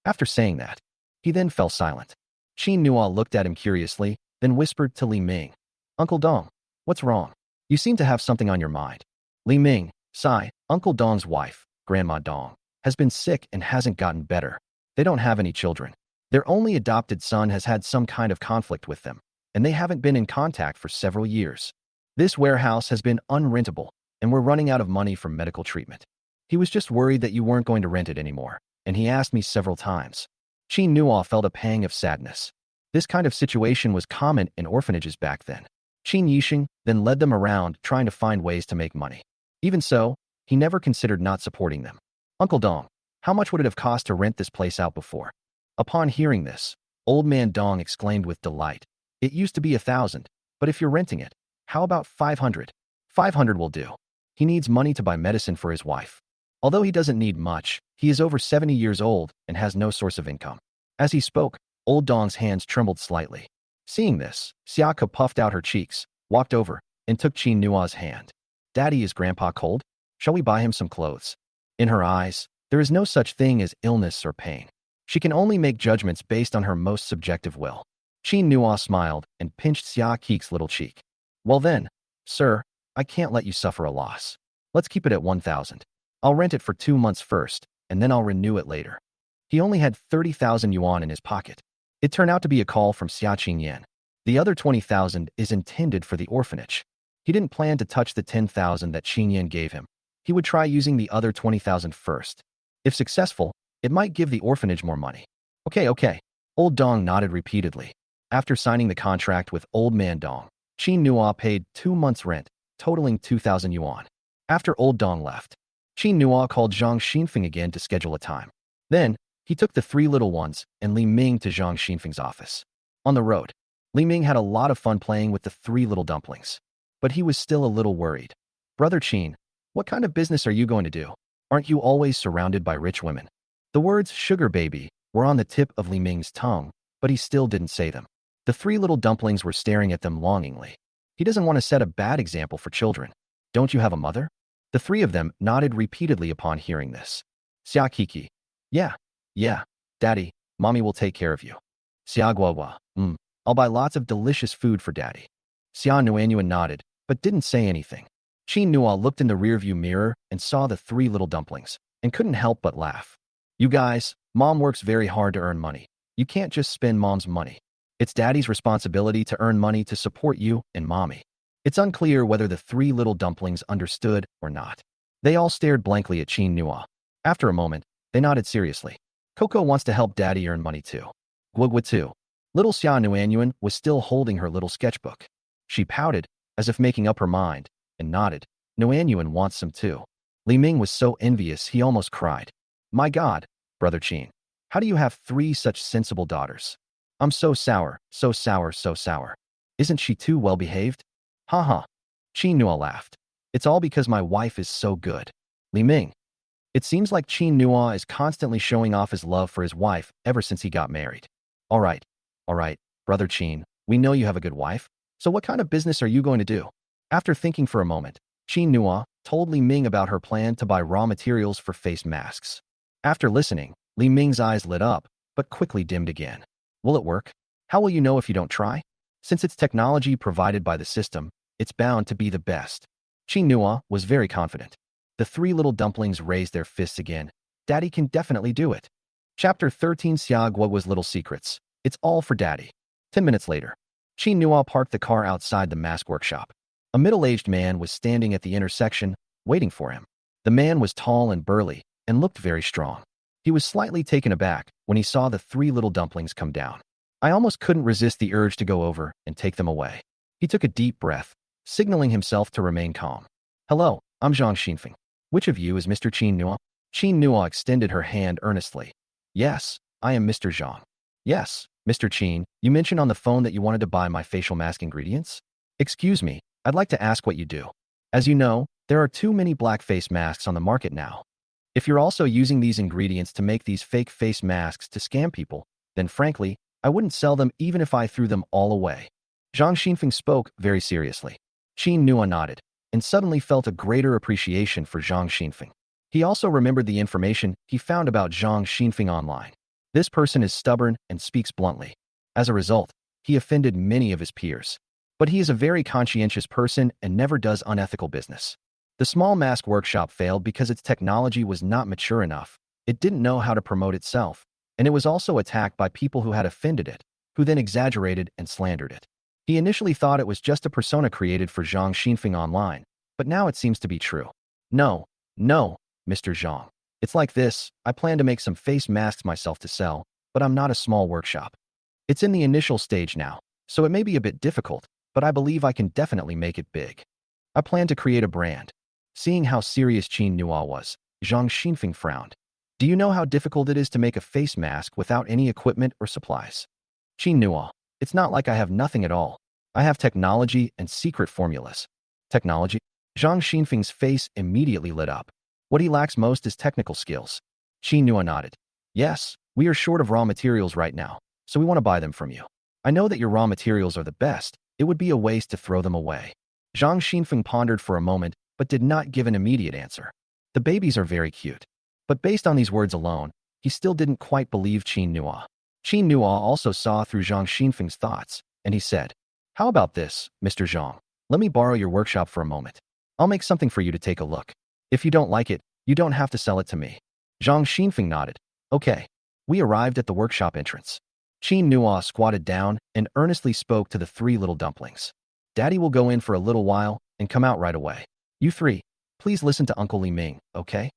After saying that, he then fell silent. Qin Nuo looked at him curiously, then whispered to Li Ming. Uncle Dong, what's wrong? You seem to have something on your mind. Li Ming, sigh, Uncle Dong's wife, Grandma Dong. has been sick and hasn't gotten better. They don't have any children. Their only adopted son has had some kind of conflict with them, and they haven't been in contact for several years. This warehouse has been unrentable, and we're running out of money for medical treatment. He was just worried that you weren't going to rent it anymore, and he asked me several times. Qin Nua felt a pang of sadness. This kind of situation was common in orphanages back then. Qin Yixing then led them around trying to find ways to make money. Even so, he never considered not supporting them. Uncle Dong, how much would it have cost to rent this place out before? Upon hearing this, Old Man Dong exclaimed with delight. It used to be 1,000, but if you're renting it, how about 500? 500 will do. He needs money to buy medicine for his wife. Although he doesn't need much, he is over 70 years old and has no source of income. As he spoke, Old Dong's hands trembled slightly. Seeing this, Xiaka puffed out her cheeks, walked over, and took Qin Nua's hand. Daddy, is Grandpa cold? Shall we buy him some clothes? In her eyes, there is no such thing as illness or pain. She can only make judgments based on her most subjective will. Qin Nua smiled and pinched Xia Keek's little cheek. Well then, sir, I can't let you suffer a loss. Let's keep it at 1,000. I'll rent it for 2 months first, and then I'll renew it later. He only had 30,000 yuan in his pocket. It turned out to be a call from Xia Qingyan. The other 20,000 is intended for the orphanage. He didn't plan to touch the 10,000 that Qingyan gave him. He would try using the other 20,000 first. If successful, it might give the orphanage more money. Okay. Old Dong nodded repeatedly. After signing the contract with Old Man Dong, Qin Nua paid 2 months' rent, totaling 2,000 yuan. After Old Dong left, Qin Nua called Zhang Xinfeng again to schedule a time. Then, he took the 3 little ones and Li Ming to Zhang Xinfeng's office. On the road, Li Ming had a lot of fun playing with the 3 little dumplings. But he was still a little worried. Brother Qin, what kind of business are you going to do? Aren't you always surrounded by rich women? The words sugar baby were on the tip of Li Ming's tongue, but he still didn't say them. The 3 little dumplings were staring at them longingly. He doesn't want to set a bad example for children. Don't you have a mother? The 3 of them nodded repeatedly upon hearing this. Xia Kiki. Yeah, Daddy, Mommy will take care of you. Xia Guohua. I'll buy lots of delicious food for Daddy. Xia Nuanyuan nodded, but didn't say anything. Qin Nua looked in the rearview mirror and saw the 3 little dumplings, and couldn't help but laugh. You guys, Mom works very hard to earn money. You can't just spend Mom's money. It's Daddy's responsibility to earn money to support you and Mommy. It's unclear whether the 3 little dumplings understood or not. They all stared blankly at Qin Nua. After a moment, they nodded seriously. Coco wants to help Daddy earn money too. Guogwa too. Little Xia Nuanyuan was still holding her little sketchbook. She pouted, as if making up her mind, and nodded. Nuanyuan wants some too. Li Ming was so envious he almost cried. My God, Brother Qin, how do you have 3 such sensible daughters? I'm so sour. Isn't she too well behaved? Ha. Qin Nua laughed. It's all because my wife is so good. Li Ming. It seems like Qin Nua is constantly showing off his love for his wife ever since he got married. All right, Brother Qin, we know you have a good wife, so what kind of business are you going to do? After thinking for a moment, Qin Nua told Li Ming about her plan to buy raw materials for face masks. After listening, Li Ming's eyes lit up, but quickly dimmed again. Will it work? How will you know if you don't try? Since it's technology provided by the system, it's bound to be the best. Qin Nua was very confident. The 3 little dumplings raised their fists again. Daddy can definitely do it. Chapter 13 Xia Guogua's Little Secrets. It's all for Daddy. 10 minutes later, Qin Nua parked the car outside the mask workshop. A middle-aged man was standing at the intersection, waiting for him. The man was tall and burly, and looked very strong. He was slightly taken aback when he saw the 3 little dumplings come down. I almost couldn't resist the urge to go over and take them away. He took a deep breath, signaling himself to remain calm. Hello, I'm Zhang Xinfeng. Which of you is Mr. Qin Nua? Qin Nua extended her hand earnestly. Yes, I am Mr. Zhang. Yes, Mr. Qin, you mentioned on the phone that you wanted to buy my facial mask ingredients? Excuse me, I'd like to ask what you do. As you know, there are too many black face masks on the market now. If you're also using these ingredients to make these fake face masks to scam people, then frankly, I wouldn't sell them even if I threw them all away. Zhang Xinfeng spoke very seriously. Qin Nua nodded, and suddenly felt a greater appreciation for Zhang Xinfeng. He also remembered the information he found about Zhang Xinfeng online. This person is stubborn and speaks bluntly. As a result, he offended many of his peers. But he is a very conscientious person and never does unethical business. The small mask workshop failed because its technology was not mature enough, It didn't know how to promote itself, and it was also attacked by people who had offended it, who then exaggerated and slandered it. He initially thought it was just a persona created for Zhang Xinfeng online, but now it seems to be true. No, no, Mr. Zhang. It's like this, I plan to make some face masks myself to sell, but I'm not a small workshop. It's in the initial stage now, so it may be a bit difficult, but I believe I can definitely make it big. I plan to create a brand. Seeing how serious Qin Nua was, Zhang Xinfeng frowned. Do you know how difficult it is to make a face mask without any equipment or supplies? Qin Nua, it's not like I have nothing at all. I have technology and secret formulas. Technology? Zhang Xinfeng's face immediately lit up. What he lacks most is technical skills. Qin Nua nodded. Yes, we are short of raw materials right now, so we want to buy them from you. I know that your raw materials are the best. It would be a waste to throw them away. Zhang Xinfeng pondered for a moment, but did not give an immediate answer. The babies are very cute. But based on these words alone, he still didn't quite believe Qin Nua. Qin Nua also saw through Zhang Xinfeng's thoughts, and he said, How about this, Mr. Zhang? Let me borrow your workshop for a moment. I'll make something for you to take a look. If you don't like it, you don't have to sell it to me. Zhang Xinfeng nodded. Okay. We arrived at the workshop entrance. Qin Nua squatted down and earnestly spoke to the three little dumplings. Daddy will go in for a little while and come out right away. You three, please listen to Uncle Li Ming, okay?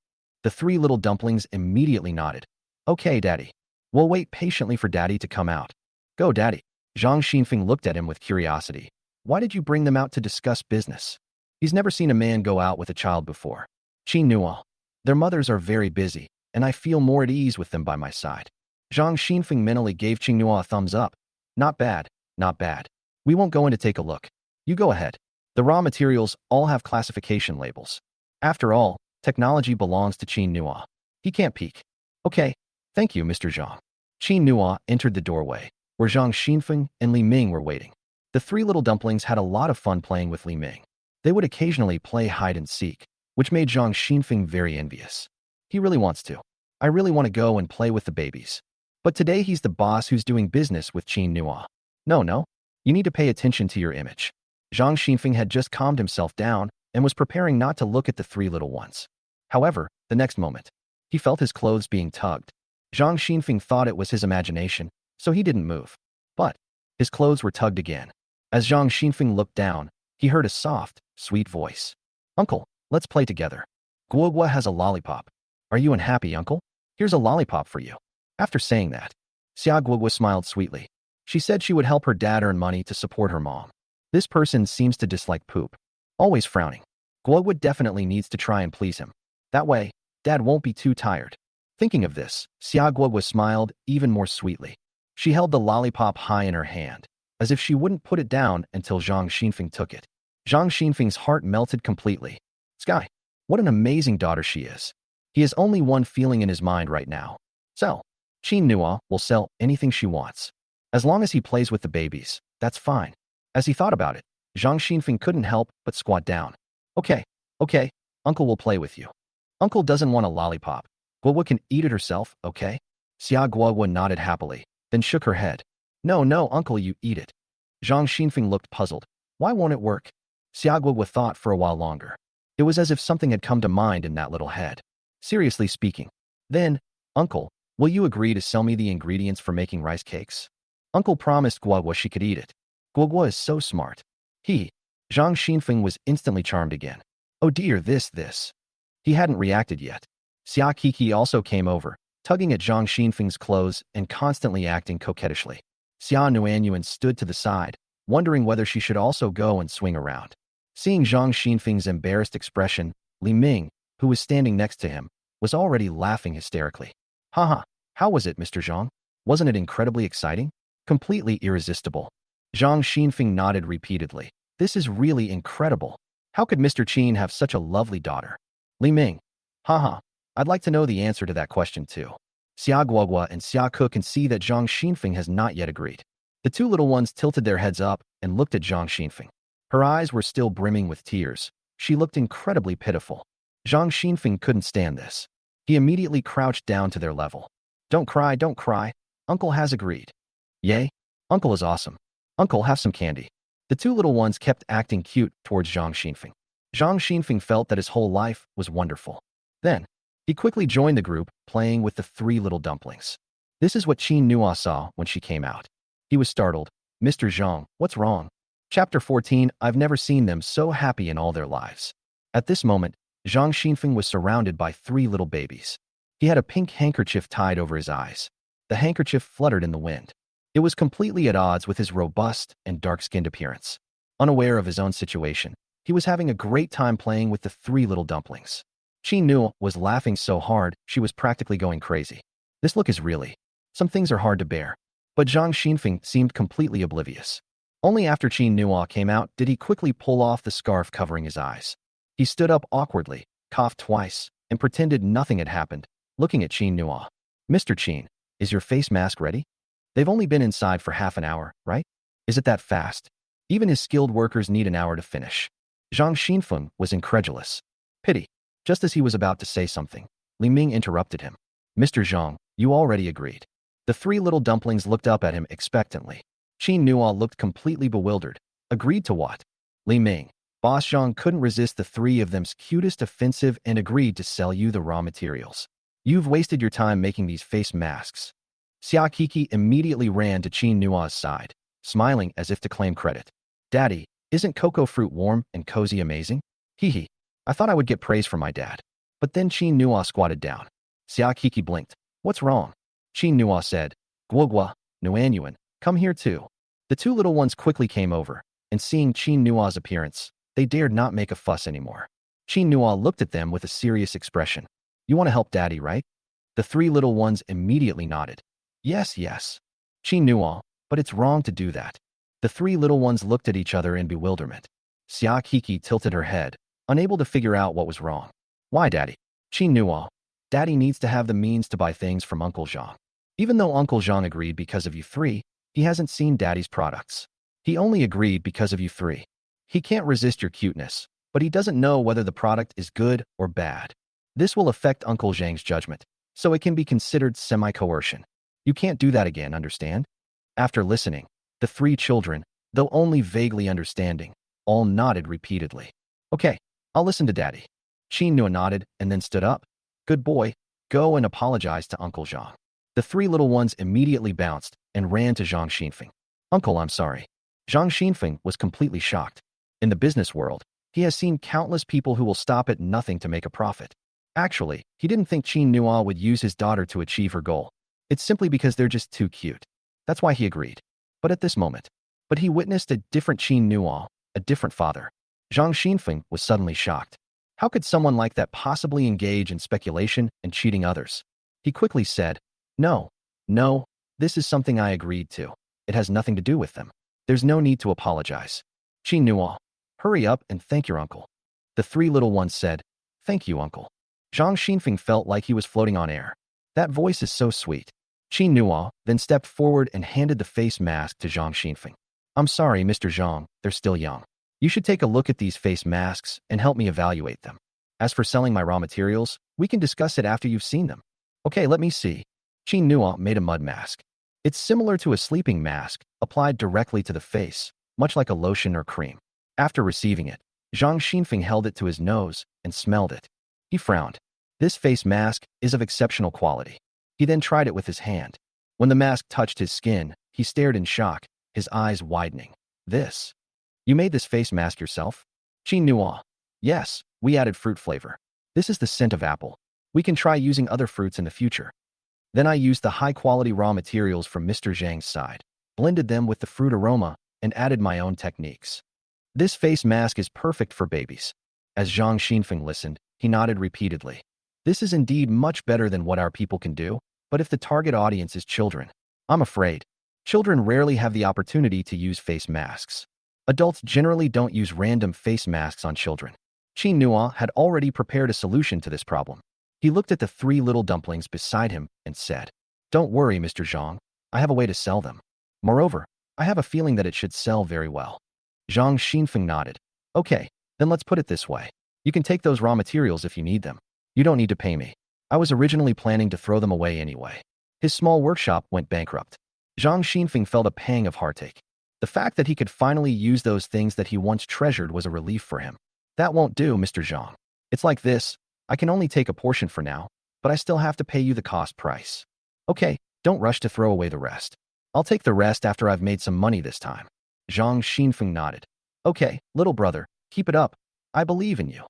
The three little dumplings immediately nodded. Okay, Daddy. We'll wait patiently for Daddy to come out. Go, Daddy. Zhang Xinfeng looked at him with curiosity. Why did you bring them out to discuss business? He's never seen a man go out with a child before. Qin Nua. Their mothers are very busy, and I feel more at ease with them by my side. Zhang Xinfeng mentally gave Qin Nua a thumbs up. Not bad, not bad. We won't go in to take a look. You go ahead. The raw materials all have classification labels. After all, technology belongs to Qin Nua. He can't peek. Okay, thank you, Mr. Zhang. Qin Nua entered the doorway, where Zhang Xinfeng and Li Ming were waiting. The three little dumplings had a lot of fun playing with Li Ming. They would occasionally play hide and seek, which made Zhang Xinfeng very envious. He really wants to. I really want to go and play with the babies. But today he's the boss who's doing business with Qin Nua. No. You need to pay attention to your image. Zhang Xinfeng had just calmed himself down and was preparing not to look at the three little ones. However, the next moment, he felt his clothes being tugged. Zhang Xinfeng thought it was his imagination, so he didn't move. But his clothes were tugged again. As Zhang Xinfeng looked down, he heard a soft, sweet voice. Uncle, let's play together. Guogua has a lollipop. Are you unhappy, Uncle? Here's a lollipop for you. After saying that, Xia Guogua smiled sweetly. She said she would help her dad earn money to support her mom. This person seems to dislike poop. Always frowning. Guogua definitely needs to try and please him. That way, Dad won't be too tired. Thinking of this, Xia Guogua smiled even more sweetly. She held the lollipop high in her hand, as if she wouldn't put it down until Zhang Xinfeng took it. Zhang Xinfeng's heart melted completely. Sky, what an amazing daughter she is. He has only one feeling in his mind right now. So, Qin Nua will sell anything she wants. As long as he plays with the babies, that's fine. As he thought about it, Zhang Xinfeng couldn't help but squat down. Okay, Uncle will play with you. Uncle doesn't want a lollipop. Guogua can eat it herself, okay? Xia Guogua nodded happily, then shook her head. No, Uncle, you eat it. Zhang Xinfeng looked puzzled. Why won't it work? Xia Guogua thought for a while longer. It was as if something had come to mind in that little head. Seriously speaking. Then, Uncle, will you agree to sell me the ingredients for making rice cakes? Uncle promised Guogua she could eat it. Guogua is so smart. Zhang Xinfeng was instantly charmed again. Oh dear, this. He hadn't reacted yet. Xia Kiki also came over, tugging at Zhang Xinfeng's clothes and constantly acting coquettishly. Xia Nuanyuan stood to the side, wondering whether she should also go and swing around. Seeing Zhang Xinfeng's embarrassed expression, Li Ming, who was standing next to him, was already laughing hysterically. Haha, how was it, Mr. Zhang? Wasn't it incredibly exciting? Completely irresistible. Zhang Xinfeng nodded repeatedly. This is really incredible. How could Mr. Qin have such a lovely daughter? Li Ming. Haha, I'd like to know the answer to that question too. Xia Guogua and Xia Ke can see that Zhang Xinfeng has not yet agreed. The two little ones tilted their heads up and looked at Zhang Xinfeng. Her eyes were still brimming with tears. She looked incredibly pitiful. Zhang Xinfeng couldn't stand this. He immediately crouched down to their level. Don't cry. Uncle has agreed. Yay, Uncle is awesome. Uncle, have some candy. The two little ones kept acting cute towards Zhang Xinfeng. Zhang Xinfeng felt that his whole life was wonderful. Then, He quickly joined the group, playing with the three little dumplings. This is what Qin Nua saw when she came out. He was startled. Mr. Zhang, what's wrong? Chapter 14, I've never seen them so happy in all their lives. At this moment, Zhang Xinfeng was surrounded by three little babies. He had a pink handkerchief tied over his eyes. The handkerchief fluttered in the wind. It was completely at odds with his robust and dark-skinned appearance. Unaware of his own situation, he was having a great time playing with the three little dumplings. Qin Nua was laughing so hard, she was practically going crazy. This look is really. Some things are hard to bear. But Zhang Xinfeng seemed completely oblivious. Only after Qin Nua came out did he quickly pull off the scarf covering his eyes. He stood up awkwardly, coughed twice, and pretended nothing had happened, looking at Qin Nua. Mr. Qin, is your face mask ready? They've only been inside for half an hour, right? Is it that fast? Even his skilled workers need an hour to finish. Zhang Xinfeng was incredulous. Pity. Just as he was about to say something, Li Ming interrupted him. Mr. Zhang, you already agreed. The three little dumplings looked up at him expectantly. Qin Nua looked completely bewildered. Agreed to what? Li Ming. Boss Zhang couldn't resist the three of them's cutest offensive and agreed to sell you the raw materials. You've wasted your time making these face masks. Xia Kiki immediately ran to Qin Nua's side, smiling as if to claim credit. Daddy, isn't cocoa fruit warm and cozy amazing? Hee hee. I thought I would get praise from my dad. But then Qin Nua squatted down. Xia Kiki blinked. What's wrong? Qin Nua said, Guogua, Nuanyuan, come here too. The two little ones quickly came over, and seeing Qin Nua's appearance, they dared not make a fuss anymore. Qin Nua looked at them with a serious expression. You want to help Daddy, right? The three little ones immediately nodded. Yes, yes. Qin Nua, but it's wrong to do that. The three little ones looked at each other in bewilderment. Xia Kiki tilted her head, unable to figure out what was wrong. Why, Daddy? Qin Nua, Daddy needs to have the means to buy things from Uncle Zhang. Even though Uncle Zhang agreed because of you three, he hasn't seen Daddy's products. He only agreed because of you three. He can't resist your cuteness, but he doesn't know whether the product is good or bad. This will affect Uncle Zhang's judgment, so it can be considered semi-coercion. You can't do that again, understand? After listening, the three children, though only vaguely understanding, all nodded repeatedly. Okay, I'll listen to Daddy. Qin Nua nodded and then stood up. Good boy, go and apologize to Uncle Zhang. The three little ones immediately bounced and ran to Zhang Xinfeng. Uncle, I'm sorry. Zhang Xinfeng was completely shocked. In the business world, he has seen countless people who will stop at nothing to make a profit. Actually, he didn't think Qin Nua would use his daughter to achieve her goal. It's simply because they're just too cute. That's why he agreed. But at this moment, he witnessed a different Qin Nua, a different father. Zhang Xinfeng was suddenly shocked. How could someone like that possibly engage in speculation and cheating others? He quickly said, No, this is something I agreed to. It has nothing to do with them. There's no need to apologize. Qin Nua, hurry up and thank your uncle. The three little ones said, Thank you, uncle. Zhang Xinfeng felt like he was floating on air. That voice is so sweet. Qin Nua then stepped forward and handed the face mask to Zhang Xinfeng. I'm sorry, Mr. Zhang, they're still young. You should take a look at these face masks and help me evaluate them. As for selling my raw materials, we can discuss it after you've seen them. Okay, let me see. Qin Nua made a mud mask. It's similar to a sleeping mask, applied directly to the face, much like a lotion or cream. After receiving it, Zhang Xinfeng held it to his nose and smelled it. He frowned. This face mask is of exceptional quality. He then tried it with his hand. When the mask touched his skin, he stared in shock, his eyes widening. This? You made this face mask yourself? Qin Nua. Yes, we added fruit flavor. This is the scent of apple. We can try using other fruits in the future. Then I used the high-quality raw materials from Mr. Zhang's side, blended them with the fruit aroma, and added my own techniques. This face mask is perfect for babies. As Zhang Xinfeng listened, he nodded repeatedly. This is indeed much better than what our people can do, but if the target audience is children, I'm afraid. Children rarely have the opportunity to use face masks. Adults generally don't use random face masks on children. Qin Nua had already prepared a solution to this problem. He looked at the three little dumplings beside him and said, Don't worry, Mr. Zhang. I have a way to sell them. Moreover, I have a feeling that it should sell very well. Zhang Xinfeng nodded. Okay, then let's put it this way. You can take those raw materials if you need them. You don't need to pay me. I was originally planning to throw them away anyway. His small workshop went bankrupt. Zhang Xinfeng felt a pang of heartache. The fact that he could finally use those things that he once treasured was a relief for him. That won't do, Mr. Zhang. It's like this. I can only take a portion for now, but I still have to pay you the cost price. Okay, don't rush to throw away the rest. I'll take the rest after I've made some money this time. Zhang Xinfeng nodded. Okay, little brother, keep it up. I believe in you.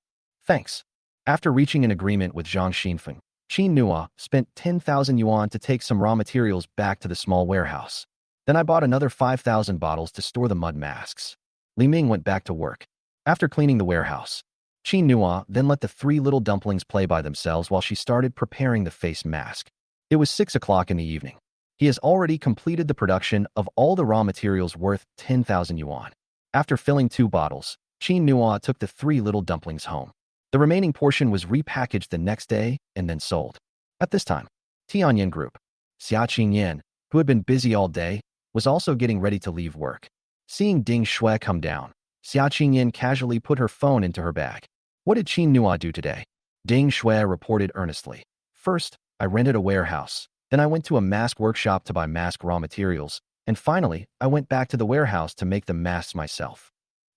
Thanks. After reaching an agreement with Zhang Xinfeng, Qin Nua spent 10,000 yuan to take some raw materials back to the small warehouse. Then I bought another 5,000 bottles to store the mud masks. Li Ming went back to work. After cleaning the warehouse, Qin Nua then let the three little dumplings play by themselves while she started preparing the face mask. It was 6 o'clock in the evening. He has already completed the production of all the raw materials worth 10,000 yuan. After filling 2 bottles, Qin Nua took the 3 little dumplings home. The remaining portion was repackaged the next day and then sold. At this time, Tianyan Group, Xia Qingyan, who had been busy all day, was also getting ready to leave work. Seeing Ding Shui come down, Xia Qingyan casually put her phone into her bag. What did Qin Nua do today? Ding Shui reported earnestly. First, I rented a warehouse. Then I went to a mask workshop to buy mask raw materials. And finally, I went back to the warehouse to make the masks myself.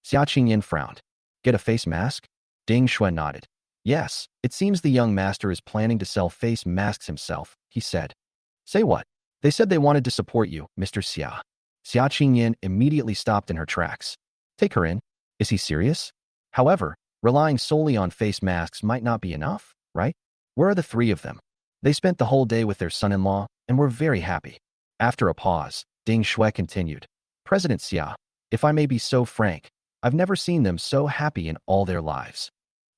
Xia Qingyan frowned. Get a face mask? Ding Shui nodded. Yes, it seems the young master is planning to sell face masks himself, he said. Say what? They said they wanted to support you, Mr. Xia. Xia Qingyan immediately stopped in her tracks. Take her in. Is he serious? However, relying solely on face masks might not be enough, right? Where are the 3 of them? They spent the whole day with their son-in-law and were very happy. After a pause, Ding Shui continued. President Xia, if I may be so frank, I've never seen them so happy in all their lives.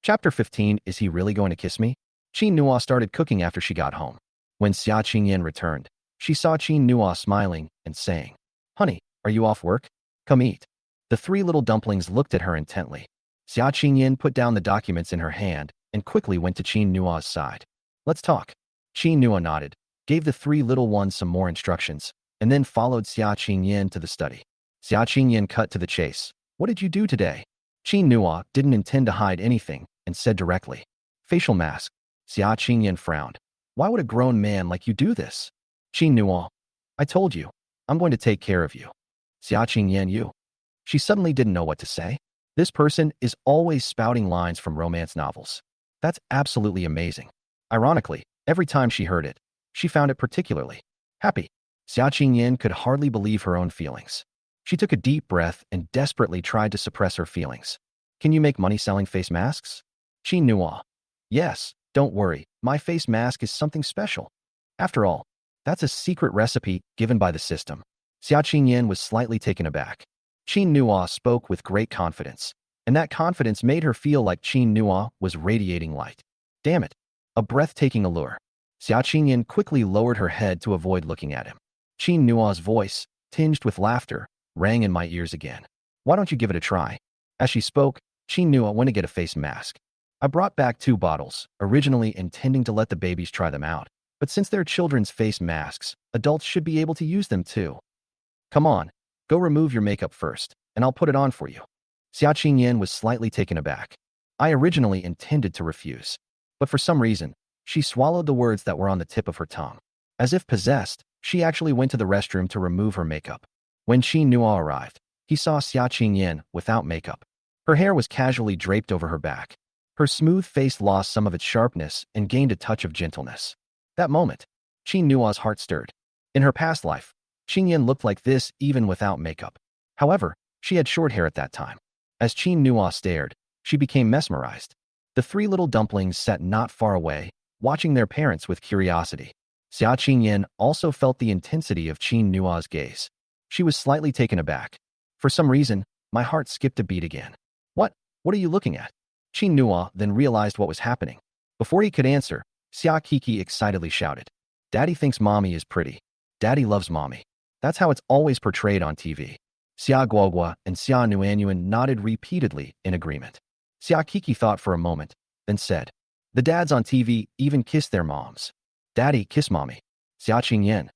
Chapter 15. Is he really going to kiss me? Qin Nua started cooking after she got home. When Xia Qingyan returned, she saw Qin Nua smiling and saying, Honey, are you off work? Come eat. The 3 little dumplings looked at her intently. Xia Qingyan put down the documents in her hand and quickly went to Qin Nua's side. Let's talk. Qin Nua nodded, gave the 3 little ones some more instructions, and then followed Xia Qingyan to the study. Xia Qingyan cut to the chase. What did you do today? Qin Nua didn't intend to hide anything and said directly. Facial mask. Xia Qingyan frowned. Why would a grown man like you do this? Qin Nua. I told you. I'm going to take care of you. Xia Qingyan, you. She suddenly didn't know what to say. This person is always spouting lines from romance novels. That's absolutely amazing. Ironically, every time she heard it, she found it particularly happy. Xia Qingyan could hardly believe her own feelings. She took a deep breath and desperately tried to suppress her feelings. Can you make money selling face masks? Qin Nua. Yes, don't worry, my face mask is something special. After all, that's a secret recipe given by the system. Xia Qingyan was slightly taken aback. Qin Nua spoke with great confidence, and that confidence made her feel like Qin Nua was radiating light. Damn it, a breathtaking allure. Xia Qingyan quickly lowered her head to avoid looking at him. Qin Nua's voice, tinged with laughter, rang in my ears again. Why don't you give it a try? As she spoke, Qin Nua went to get a face mask. I brought back 2 bottles, originally intending to let the babies try them out. But since they're children's face masks, adults should be able to use them too. Come on, go remove your makeup first, and I'll put it on for you. Xia Qingyan was slightly taken aback. I originally intended to refuse, but for some reason, she swallowed the words that were on the tip of her tongue. As if possessed, she actually went to the restroom to remove her makeup. When Qin Nua arrived, he saw Xia Qingyan without makeup. Her hair was casually draped over her back. Her smooth face lost some of its sharpness and gained a touch of gentleness. That moment, Qin Nua's heart stirred. In her past life, Qingyan looked like this even without makeup. However, she had short hair at that time. As Qin Nua stared, she became mesmerized. The 3 little dumplings sat not far away, watching their parents with curiosity. Xia Qingyan also felt the intensity of Qin Nua's gaze. She was slightly taken aback. For some reason, my heart skipped a beat again. What? What are you looking at? Qin Nua then realized what was happening. Before he could answer, Xia Kiki excitedly shouted. Daddy thinks mommy is pretty. Daddy loves mommy. That's how it's always portrayed on TV. Xia Guogua and Xia Nuanyuan nodded repeatedly in agreement. Xia Kiki thought for a moment, then said, the dads on TV even kiss their moms. Daddy, kiss mommy. Xia Qingyan.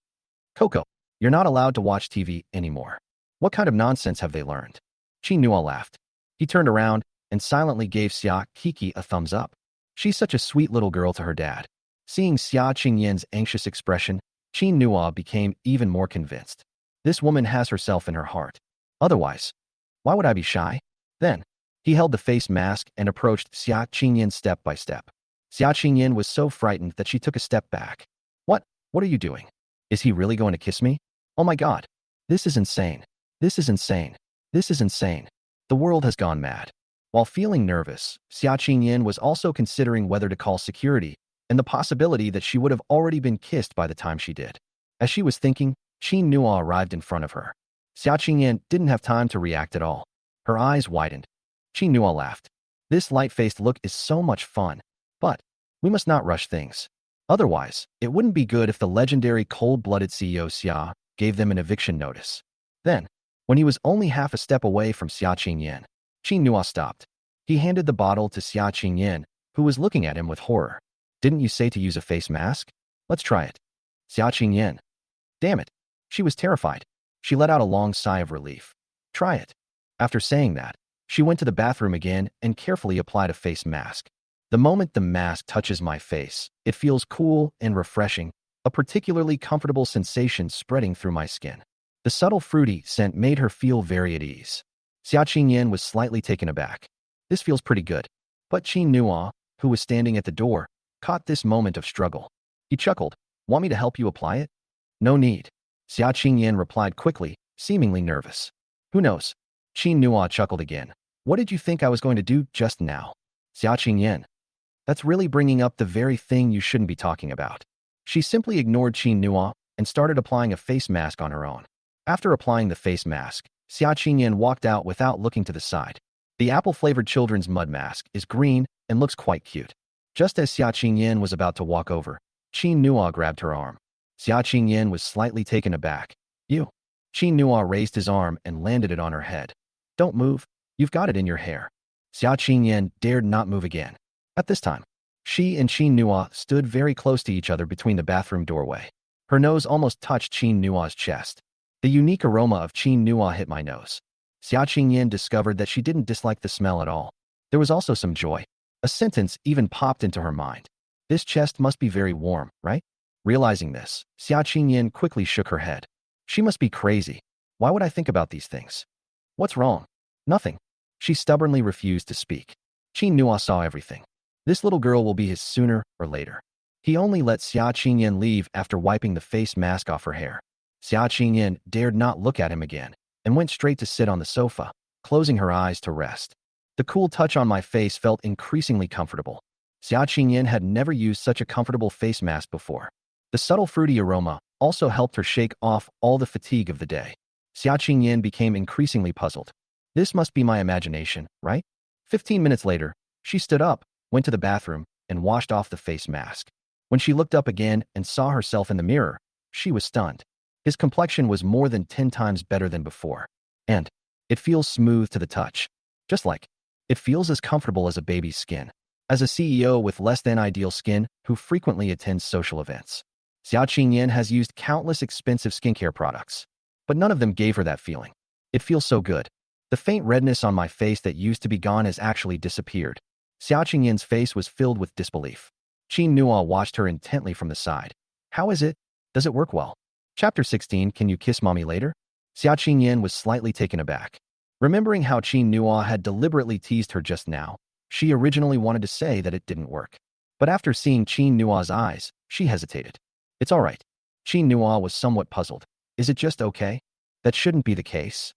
Coco, you're not allowed to watch TV anymore. What kind of nonsense have they learned? Qin Nua laughed. He turned around and silently gave Xia Kiki a thumbs up. She's such a sweet little girl to her dad. Seeing Xia Qingyan's anxious expression, Qin Nua became even more convinced. This woman has herself in her heart. Otherwise, why would I be shy? Then, he held the face mask and approached Xia Qingyan step by step. Xia Qingyan was so frightened that she took a step back. What? What are you doing? Is he really going to kiss me? Oh my god. This is insane. This is insane. This is insane. The world has gone mad. While feeling nervous, Xia Qingyan was also considering whether to call security and the possibility that she would have already been kissed by the time she did. As she was thinking, Qin Nua arrived in front of her. Xia Qingyan didn't have time to react at all. Her eyes widened. Qin Nua laughed. This light-faced look is so much fun, but we must not rush things. Otherwise, it wouldn't be good if the legendary cold-blooded CEO Xia gave them an eviction notice. Then, when he was only half a step away from Xia Qingyan, Qin Nua stopped. He handed the bottle to Xia Qingyan, who was looking at him with horror. Didn't you say to use a face mask? Let's try it. Xia Qingyan. Damn it. She was terrified. She let out a long sigh of relief. Try it. After saying that, she went to the bathroom again and carefully applied a face mask. The moment the mask touches my face, it feels cool and refreshing, a particularly comfortable sensation spreading through my skin. The subtle fruity scent made her feel very at ease. Xia Qingyan was slightly taken aback. This feels pretty good. But Qin Nua, who was standing at the door, caught this moment of struggle. He chuckled. Want me to help you apply it? No need. Xia Qingyan replied quickly, seemingly nervous. Who knows? Qin Nua chuckled again. What did you think I was going to do just now? Xia Qingyan. That's really bringing up the very thing you shouldn't be talking about. She simply ignored Qin Nua and started applying a face mask on her own. After applying the face mask, Xia Qingyan walked out without looking to the side. The apple-flavored children's mud mask is green and looks quite cute. Just as Xia Qingyan was about to walk over, Qin Nua grabbed her arm. Xia Qingyan was slightly taken aback. You. Qin Nua raised his arm and landed it on her head. Don't move. You've got it in your hair. Xia Qingyan dared not move again. At this time, she and Qin Nua stood very close to each other between the bathroom doorway. Her nose almost touched Qin Nua's chest. The unique aroma of Qin Nua hit my nose. Xia Qingyan discovered that she didn't dislike the smell at all. There was also some joy. A sentence even popped into her mind. This chest must be very warm, right? Realizing this, Xia Qingyan quickly shook her head. She must be crazy. Why would I think about these things? What's wrong? Nothing. She stubbornly refused to speak. Qin Nua saw everything. This little girl will be his sooner or later. He only let Xia Qingyan leave after wiping the face mask off her hair. Xia Qingyan dared not look at him again and went straight to sit on the sofa, closing her eyes to rest. The cool touch on my face felt increasingly comfortable. Xia Qingyan had never used such a comfortable face mask before. The subtle fruity aroma also helped her shake off all the fatigue of the day. Xia Qingyan became increasingly puzzled. This must be my imagination, right? 15 minutes later, she stood up, went to the bathroom, and washed off the face mask. When she looked up again and saw herself in the mirror, she was stunned. His complexion was more than 10 times better than before. And it feels smooth to the touch. Just like it feels as comfortable as a baby's skin. As a CEO with less than ideal skin who frequently attends social events, Xia Qingyan has used countless expensive skincare products, but none of them gave her that feeling. It feels so good. The faint redness on my face that used to be gone has actually disappeared. Xia Qingyan's face was filled with disbelief. Qin Nua watched her intently from the side. How is it? Does it work well? Chapter 16, Can You Kiss Mommy Later? Xia Qingyan was slightly taken aback. Remembering how Qin Nua had deliberately teased her just now, she originally wanted to say that it didn't work. But after seeing Qin Nua's eyes, she hesitated. It's all right. Qin Nua was somewhat puzzled. Is it just okay? That shouldn't be the case.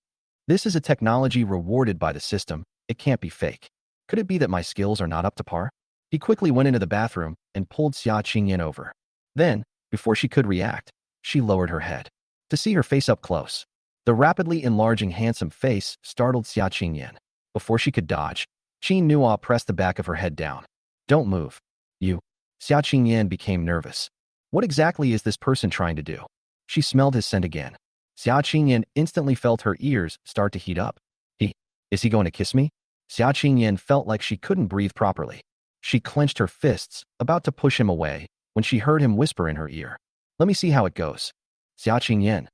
This is a technology rewarded by the system. It can't be fake. Could it be that my skills are not up to par? He quickly went into the bathroom and pulled Xia Qingyan over. Then, before she could react, she lowered her head. To see her face up close, the rapidly enlarging handsome face startled Xia Qingyan. Before she could dodge, Qin Nua pressed the back of her head down. Don't move. You. Xia Qingyan became nervous. What exactly is this person trying to do? She smelled his scent again. Xia Qingyan instantly felt her ears start to heat up. Is he going to kiss me? Xia Qingyan felt like she couldn't breathe properly. She clenched her fists, about to push him away, when she heard him whisper in her ear. Let me see how it goes. Xia Qingyan.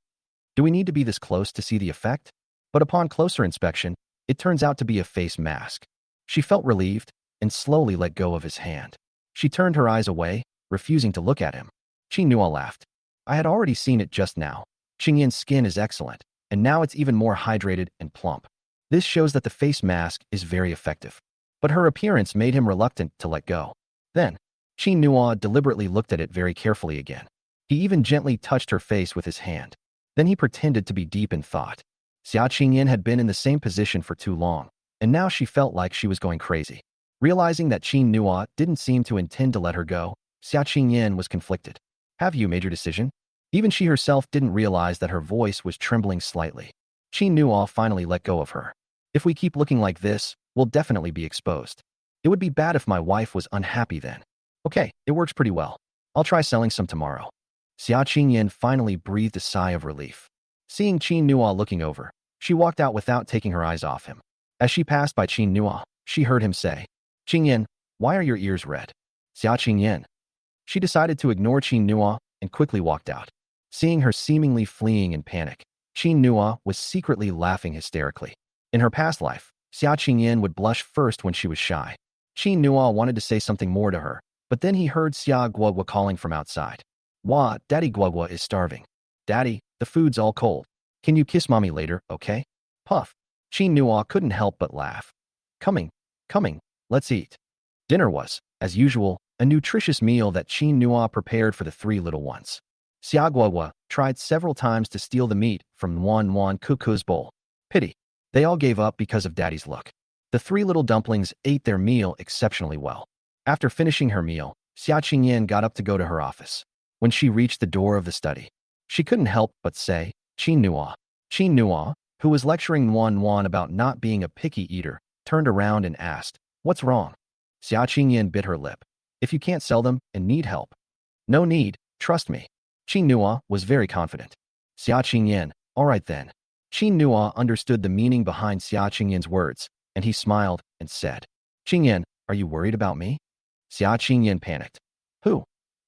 Do we need to be this close to see the effect? But upon closer inspection, it turns out to be a face mask. She felt relieved and slowly let go of his hand. She turned her eyes away, refusing to look at him. Qin Nua laughed. I had already seen it just now. Qingyan's skin is excellent, and now it's even more hydrated and plump. This shows that the face mask is very effective. But her appearance made him reluctant to let go. Then, Qin Nua deliberately looked at it very carefully again. He even gently touched her face with his hand. Then he pretended to be deep in thought. Xia Qingyan had been in the same position for too long, and now she felt like she was going crazy. Realizing that Qin Nua didn't seem to intend to let her go, Xia Qingyan was conflicted. Have you made your decision? Even she herself didn't realize that her voice was trembling slightly. Qin Nua finally let go of her. If we keep looking like this, we'll definitely be exposed. It would be bad if my wife was unhappy then. Okay, it works pretty well. I'll try selling some tomorrow. Xia Qingyan finally breathed a sigh of relief. Seeing Qin Nua looking over, she walked out without taking her eyes off him. As she passed by Qin Nua, she heard him say, Qingyan, why are your ears red? Xia Qingyan. She decided to ignore Qin Nua and quickly walked out. Seeing her seemingly fleeing in panic, Qin Nua was secretly laughing hysterically. In her past life, Xia Qingyan would blush first when she was shy. Qin Nua wanted to say something more to her, but then he heard Xia Guogua calling from outside. Wah, Daddy Guogua is starving. Daddy, the food's all cold. Can you kiss mommy later, okay? Puff. Qin Nua couldn't help but laugh. Coming, let's eat. Dinner was, as usual, a nutritious meal that Qin Nua prepared for the three little ones. Xia Guogua tried several times to steal the meat from Wan Kuku's bowl. Pity. They all gave up because of Daddy's look. The three little dumplings ate their meal exceptionally well. After finishing her meal, Xia Qingyan got up to go to her office. When she reached the door of the study, she couldn't help but say, Qin Nua. Qin Nua, who was lecturing Wan about not being a picky eater, turned around and asked, what's wrong? Xia Qingyan bit her lip. If you can't sell them and need help. No need, trust me. Qin Nua was very confident. Xia Qingyan, all right then. Qin Nua understood the meaning behind Xia Qingyan's words, and he smiled and said, Qingyan, are you worried about me? Xia Qingyan panicked. Who?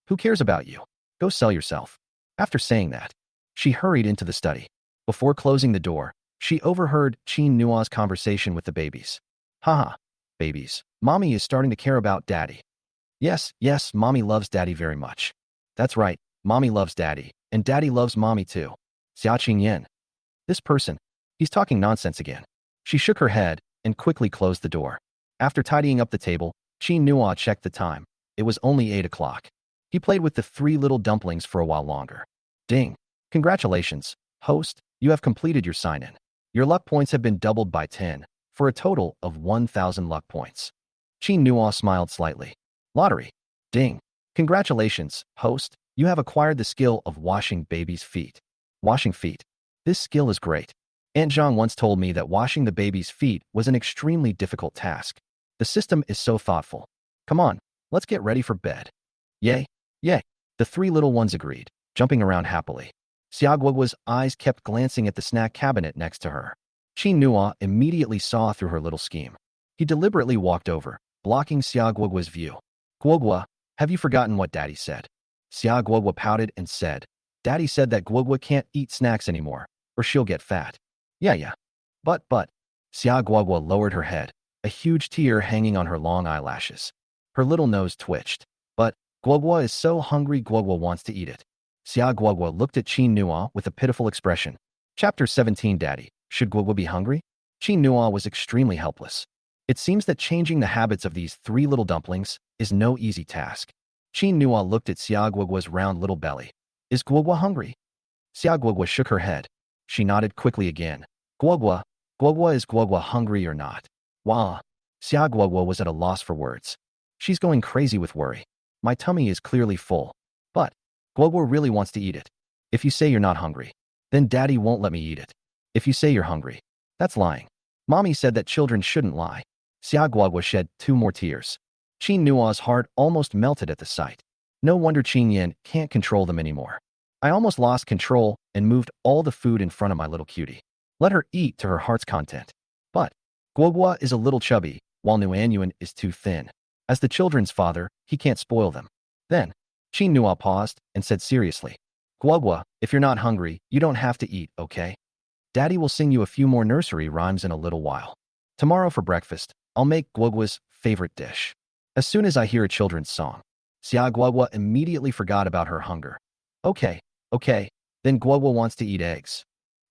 Who cares about you? Go sell yourself. After saying that, she hurried into the study. Before closing the door, she overheard Qin Nua's conversation with the babies. Haha, babies, mommy is starting to care about daddy. Yes, mommy loves daddy very much. That's right, mommy loves daddy, and daddy loves mommy too. Xia Qingyan. This person, he's talking nonsense again. She shook her head and quickly closed the door. After tidying up the table, Qin Nua checked the time. It was only 8 o'clock. He played with the three little dumplings for a while longer. Ding! Congratulations, host, you have completed your sign-in. Your luck points have been doubled by 10, for a total of 1,000 luck points. Qin Nua smiled slightly. Lottery. Ding! Congratulations, host, you have acquired the skill of washing baby's feet. Washing feet. This skill is great. Aunt Zhang once told me that washing the baby's feet was an extremely difficult task. The system is so thoughtful. Come on, let's get ready for bed. Yay, yay. The three little ones agreed, jumping around happily. Xia Guogua's eyes kept glancing at the snack cabinet next to her. Qin Nua immediately saw through her little scheme. He deliberately walked over, blocking Xia Guogua's view. Guogua, have you forgotten what Daddy said? Xia Guogua pouted and said, Daddy said that Guogua can't eat snacks anymore, or she'll get fat. Yeah. But. Xia Guogua lowered her head, a huge tear hanging on her long eyelashes. Her little nose twitched. But, Guogua is so hungry Guogua wants to eat it. Xia Guogua looked at Qin Nua with a pitiful expression. Chapter 17 Daddy, should Guogua be hungry? Qin Nua was extremely helpless. It seems that changing the habits of these three little dumplings is no easy task. Qin Nua looked at Xia Guogua's round little belly. Is Guogua hungry? Xia Guogua shook her head. She nodded quickly again. Guogua, is Guogua hungry or not? Wah. Xia Guogua was at a loss for words. She's going crazy with worry. My tummy is clearly full. But, Guogua really wants to eat it. If you say you're not hungry, then Daddy won't let me eat it. If you say you're hungry, that's lying. Mommy said that children shouldn't lie. Xia Guogua shed 2 more tears. Qin Nua's heart almost melted at the sight. No wonder Qin Yin can't control them anymore. I almost lost control and moved all the food in front of my little cutie. Let her eat to her heart's content. But, Guogua is a little chubby, while Nuanyuan is too thin. As the children's father, he can't spoil them. Then, Qin Nua paused and said seriously, Guogua, if you're not hungry, you don't have to eat, okay? Daddy will sing you a few more nursery rhymes in a little while. Tomorrow for breakfast, I'll make Guogua's favorite dish. As soon as I hear a children's song, Xia Guogua immediately forgot about her hunger. Okay, then Guogua wants to eat eggs.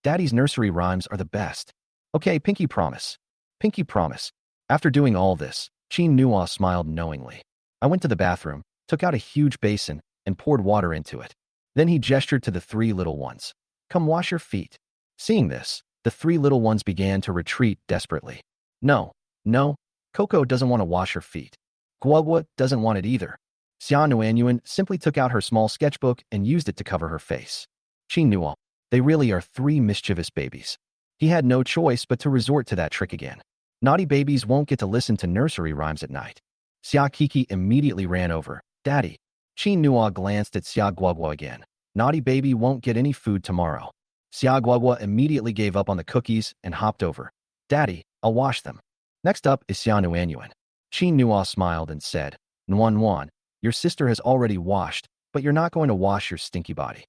Daddy's nursery rhymes are the best. Okay, pinky promise. Pinky promise. After doing all this, Qin Nua smiled knowingly. I went to the bathroom, took out a huge basin, and poured water into it. Then he gestured to the three little ones. Come wash your feet. Seeing this, the three little ones began to retreat desperately. No, no, Coco doesn't want to wash her feet. Guagua doesn't want it either. Xia Nuanyuan simply took out her small sketchbook and used it to cover her face. Qin Nuo, they really are three mischievous babies. He had no choice but to resort to that trick again. Naughty babies won't get to listen to nursery rhymes at night. Xia Kiki immediately ran over. Daddy. Qin Nuo glanced at Xia Guagua again. Naughty baby won't get any food tomorrow. Xia Guagua immediately gave up on the cookies and hopped over. Daddy, I'll wash them. Next up is Xia Nuanyuan. Qin Nuo smiled and said, Nuan Nuan, your sister has already washed, but you're not going to wash your stinky body.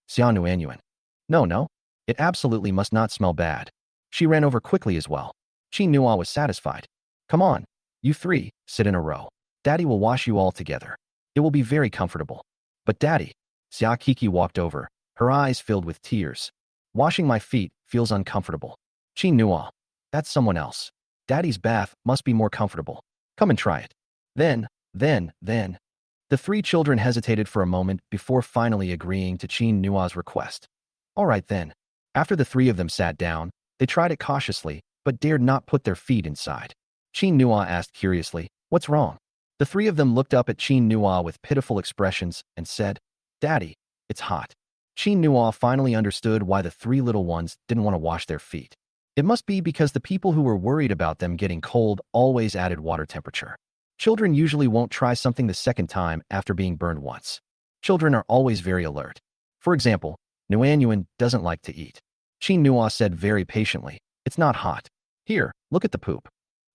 Xia Nuanyuan. No, it absolutely must not smell bad. She ran over quickly as well. Qin Nuo was satisfied. Come on, you three, sit in a row. Daddy will wash you all together. It will be very comfortable. But Daddy, Xia Kiki walked over, her eyes filled with tears. Washing my feet feels uncomfortable. Qin Nuo, that's someone else. Daddy's bath must be more comfortable. Come and try it. Then. The three children hesitated for a moment before finally agreeing to Qin Nuo's request. All right then. After the three of them sat down, they tried it cautiously, but dared not put their feet inside. Qin Nuo asked curiously, what's wrong? The three of them looked up at Qin Nuo with pitiful expressions and said, Daddy, it's hot. Qin Nuo finally understood why the three little ones didn't want to wash their feet. It must be because the people who were worried about them getting cold always added water temperature. Children usually won't try something the second time after being burned once. Children are always very alert. For example, Nuanyuan doesn't like to eat. Qin Nuo said very patiently, it's not hot. Here, look at the poop.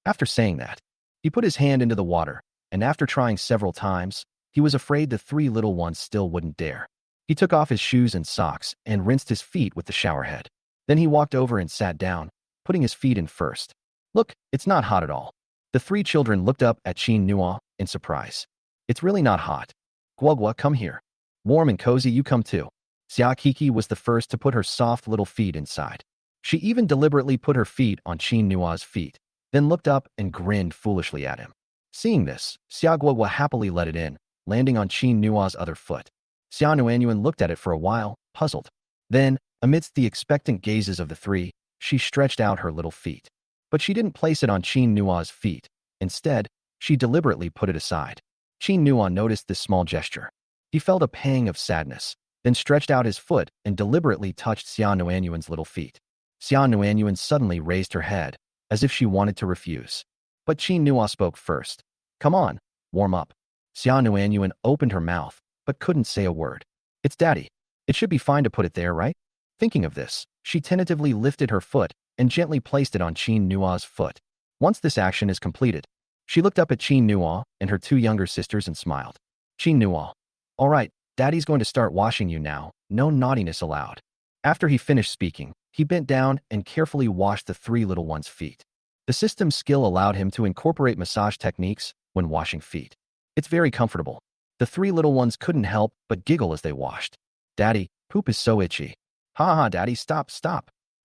After saying that, he put his hand into the water, and after trying several times, he was afraid the three little ones still wouldn't dare. He took off his shoes and socks and rinsed his feet with the shower head. Then he walked over and sat down, putting his feet in first. Look, it's not hot at all. The three children looked up at Qin Nuo in surprise. It's really not hot. Guagua, come here. Warm and cozy, you come too. Xia Kiki was the first to put her soft little feet inside. She even deliberately put her feet on Qin Nuo's feet, then looked up and grinned foolishly at him. Seeing this, Xia Guagua happily let it in, landing on Qin Nuo's other foot. Xia Nuanyuan looked at it for a while, puzzled. Then, amidst the expectant gazes of the three, she stretched out her little feet. But she didn't place it on Qin Nuo's feet. Instead, she deliberately put it aside. Qin Nuo noticed this small gesture. He felt a pang of sadness, then stretched out his foot and deliberately touched Xia Nuanyuan's little feet. Xia Nuanyuan suddenly raised her head, as if she wanted to refuse. But Qin Nuo spoke first. Come on, warm up. Xia Nuanyuan opened her mouth, but couldn't say a word. It's Daddy. It should be fine to put it there, right? Thinking of this, she tentatively lifted her foot and gently placed it on Qin Nuo's foot. Once this action is completed, she looked up at Qin Nuo and her two younger sisters and smiled. Qin Nuo, all right, Daddy's going to start washing you now, no naughtiness allowed. After he finished speaking, he bent down and carefully washed the three little ones' feet. The system's skill allowed him to incorporate massage techniques when washing feet. It's very comfortable. The three little ones couldn't help but giggle as they washed. Daddy, poop is so itchy. Ha ha, Daddy, stop.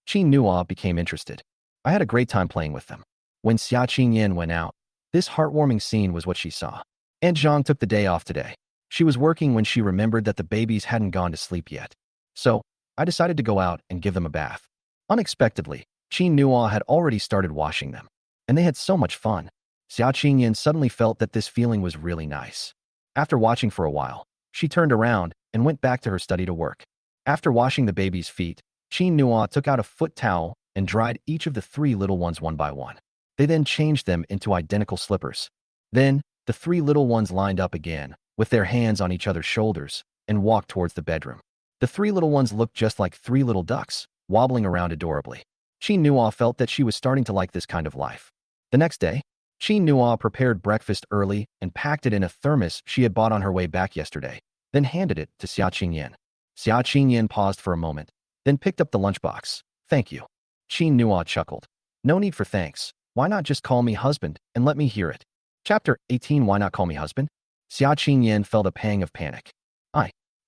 Qin Nuo became interested. I had a great time playing with them. When Xia Qingyan went out, this heartwarming scene was what she saw. Aunt Zhang took the day off today. She was working when she remembered that the babies hadn't gone to sleep yet. So, I decided to go out and give them a bath. Unexpectedly, Qin Nuo had already started washing them, and they had so much fun. Xia Qingyan suddenly felt that this feeling was really nice. After watching for a while, she turned around and went back to her study to work. After washing the baby's feet, Qin Nuo took out a foot towel and dried each of the three little ones one by one. They then changed them into identical slippers. Then, the three little ones lined up again, with their hands on each other's shoulders, and walked towards the bedroom. The three little ones looked just like three little ducks, wobbling around adorably. Qin Nuo felt that she was starting to like this kind of life. The next day, Qin Nuo prepared breakfast early and packed it in a thermos she had bought on her way back yesterday, then handed it to Xia Qingyan. Xia Qingyan paused for a moment, then picked up the lunchbox. Thank you. Qin Nuo chuckled. No need for thanks. Why not just call me husband and let me hear it? Chapter 18. Why not call me husband? Xia Qingyan felt a pang of panic.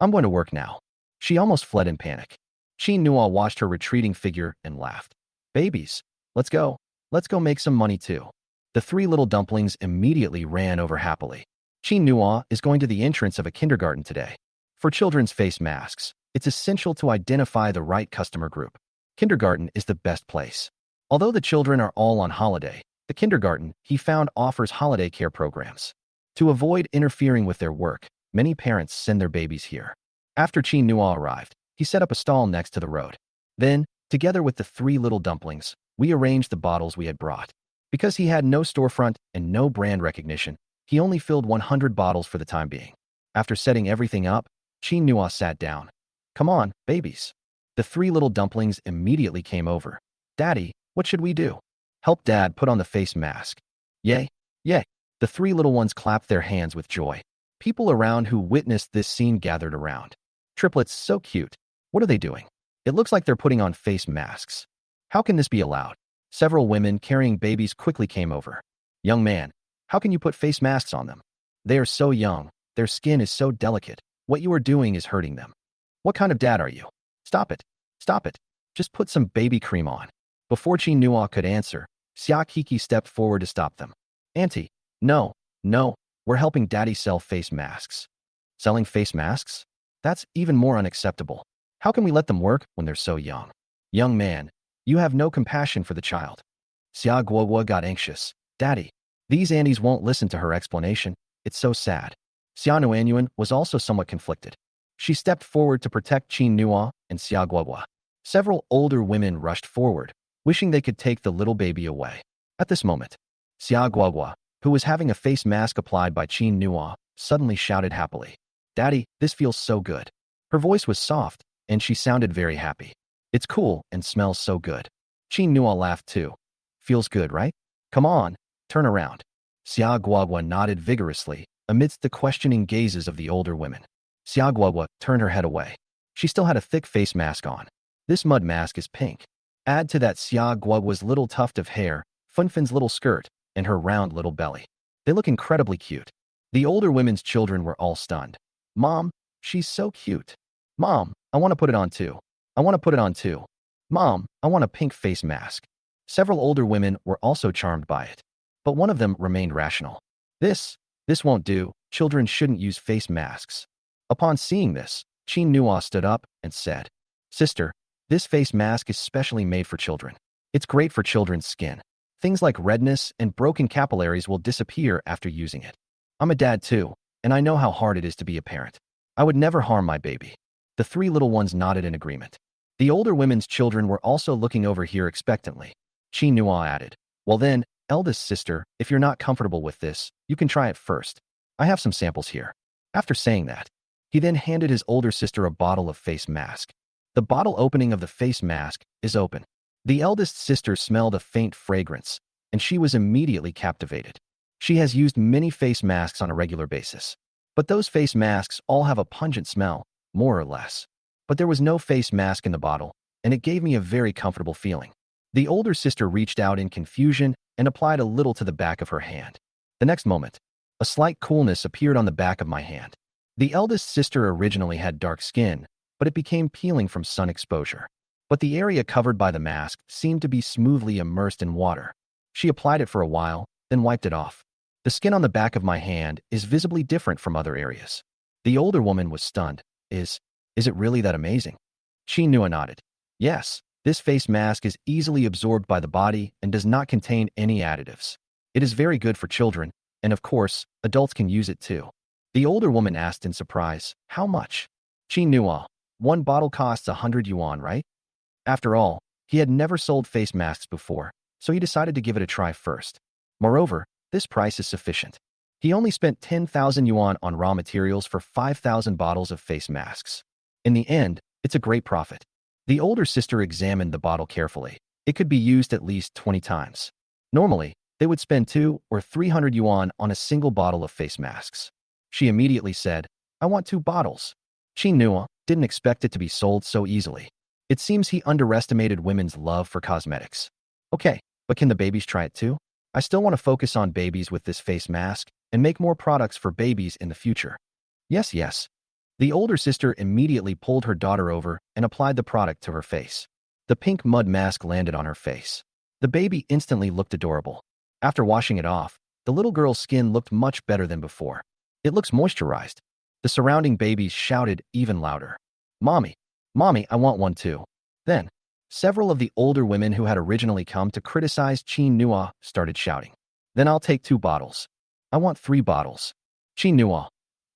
I'm going to work now. She almost fled in panic. Qin Nuo watched her retreating figure and laughed. Babies, let's go. Let's go make some money too. The three little dumplings immediately ran over happily. Manhwa is going to the entrance of a kindergarten today. For children's face masks, it's essential to identify the right customer group. Kindergarten is the best place. Although the children are all on holiday, the kindergarten, he found, offers holiday care programs. To avoid interfering with their work, many parents send their babies here. After Manhwa arrived, he set up a stall next to the road. Then, together with the three little dumplings, we arranged the bottles we had brought. Because he had no storefront and no brand recognition, he only filled 100 bottles for the time being. After setting everything up, Manhwa sat down. "Come on, babies." The three little dumplings immediately came over. "Daddy, what should we do?" "Help Dad put on the face mask." "Yay, yay." The three little ones clapped their hands with joy. People around who witnessed this scene gathered around. "Triplets, so cute. What are they doing? It looks like they're putting on face masks. How can this be allowed?" Several women carrying babies quickly came over. "Young man, how can you put face masks on them? They are so young. Their skin is so delicate. What you are doing is hurting them. What kind of dad are you? Stop it. Stop it. Just put some baby cream on." Before Manhwa could answer, Kiki stepped forward to stop them. "Auntie, no, no, we're helping Daddy sell face masks." "Selling face masks? That's even more unacceptable. How can we let them work when they're so young?" "Young man, you have no compassion for the child." Guogwa got anxious. "Daddy, these aunties won't listen to her explanation. It's so sad." Xiaonuanyuan was also somewhat conflicted. She stepped forward to protect Manhwa and Guogwa. Several older women rushed forward, wishing they could take the little baby away. At this moment, Guogwa, who was having a face mask applied by Manhwa, suddenly shouted happily, "Daddy, this feels so good." Her voice was soft, and she sounded very happy. "It's cool and smells so good." Manhwa laughed too. "Feels good, right? Come on, turn around." Guogwa nodded vigorously amidst the questioning gazes of the older women. Guogwa turned her head away. She still had a thick face mask on. This mud mask is pink. Add to that Guogwa's little tuft of hair, Funfin's little skirt, and her round little belly. They look incredibly cute. The older women's children were all stunned. "Mom, she's so cute. Mom, I want to put it on too. I want to put it on too. Mom, I want a pink face mask." Several older women were also charmed by it. But one of them remained rational. This won't do. Children shouldn't use face masks." Upon seeing this, Manhwa stood up and said, "Sister, this face mask is specially made for children. It's great for children's skin. Things like redness and broken capillaries will disappear after using it. I'm a dad too, and I know how hard it is to be a parent. I would never harm my baby." The three little ones nodded in agreement. The older women's children were also looking over here expectantly. Manhwa added, "Well then, eldest sister, if you're not comfortable with this, you can try it first. I have some samples here." After saying that, he then handed his older sister a bottle of face mask. The bottle opening of the face mask is open. The eldest sister smelled a faint fragrance, and she was immediately captivated. She has used many face masks on a regular basis. But those face masks all have a pungent smell, more or less. But there was no face mask in the bottle, and it gave me a very comfortable feeling. The older sister reached out in confusion and applied a little to the back of her hand. The next moment, a slight coolness appeared on the back of my hand. The eldest sister originally had dark skin, but it became peeling from sun exposure. But the area covered by the mask seemed to be smoothly immersed in water. She applied it for a while, then wiped it off. The skin on the back of my hand is visibly different from other areas. The older woman was stunned. Is it really that amazing?" Manhwa nodded. "Yes, this face mask is easily absorbed by the body and does not contain any additives. It is very good for children, and of course, adults can use it too." The older woman asked in surprise, "How much?" Manhwa, "One bottle costs 100 yuan, right?" After all, he had never sold face masks before, so he decided to give it a try first. Moreover, this price is sufficient. He only spent 10,000 yuan on raw materials for 5,000 bottles of face masks. In the end, it's a great profit. The older sister examined the bottle carefully. It could be used at least 20 times. Normally, they would spend 200 or 300 yuan on a single bottle of face masks. She immediately said, "I want 2 bottles." Manhwa didn't expect it to be sold so easily. It seems he underestimated women's love for cosmetics. "Okay, but can the babies try it too? I still want to focus on babies with this face mask and make more products for babies in the future." "Yes, yes." The older sister immediately pulled her daughter over and applied the product to her face. The pink mud mask landed on her face. The baby instantly looked adorable. After washing it off, the little girl's skin looked much better than before. It looks moisturized. The surrounding babies shouted even louder. Mommy, Mommy, I want one too. Then, several of the older women who had originally come to criticize Chin Nua started shouting. Then I'll take 2 bottles. I want 3 bottles. Chin Nua.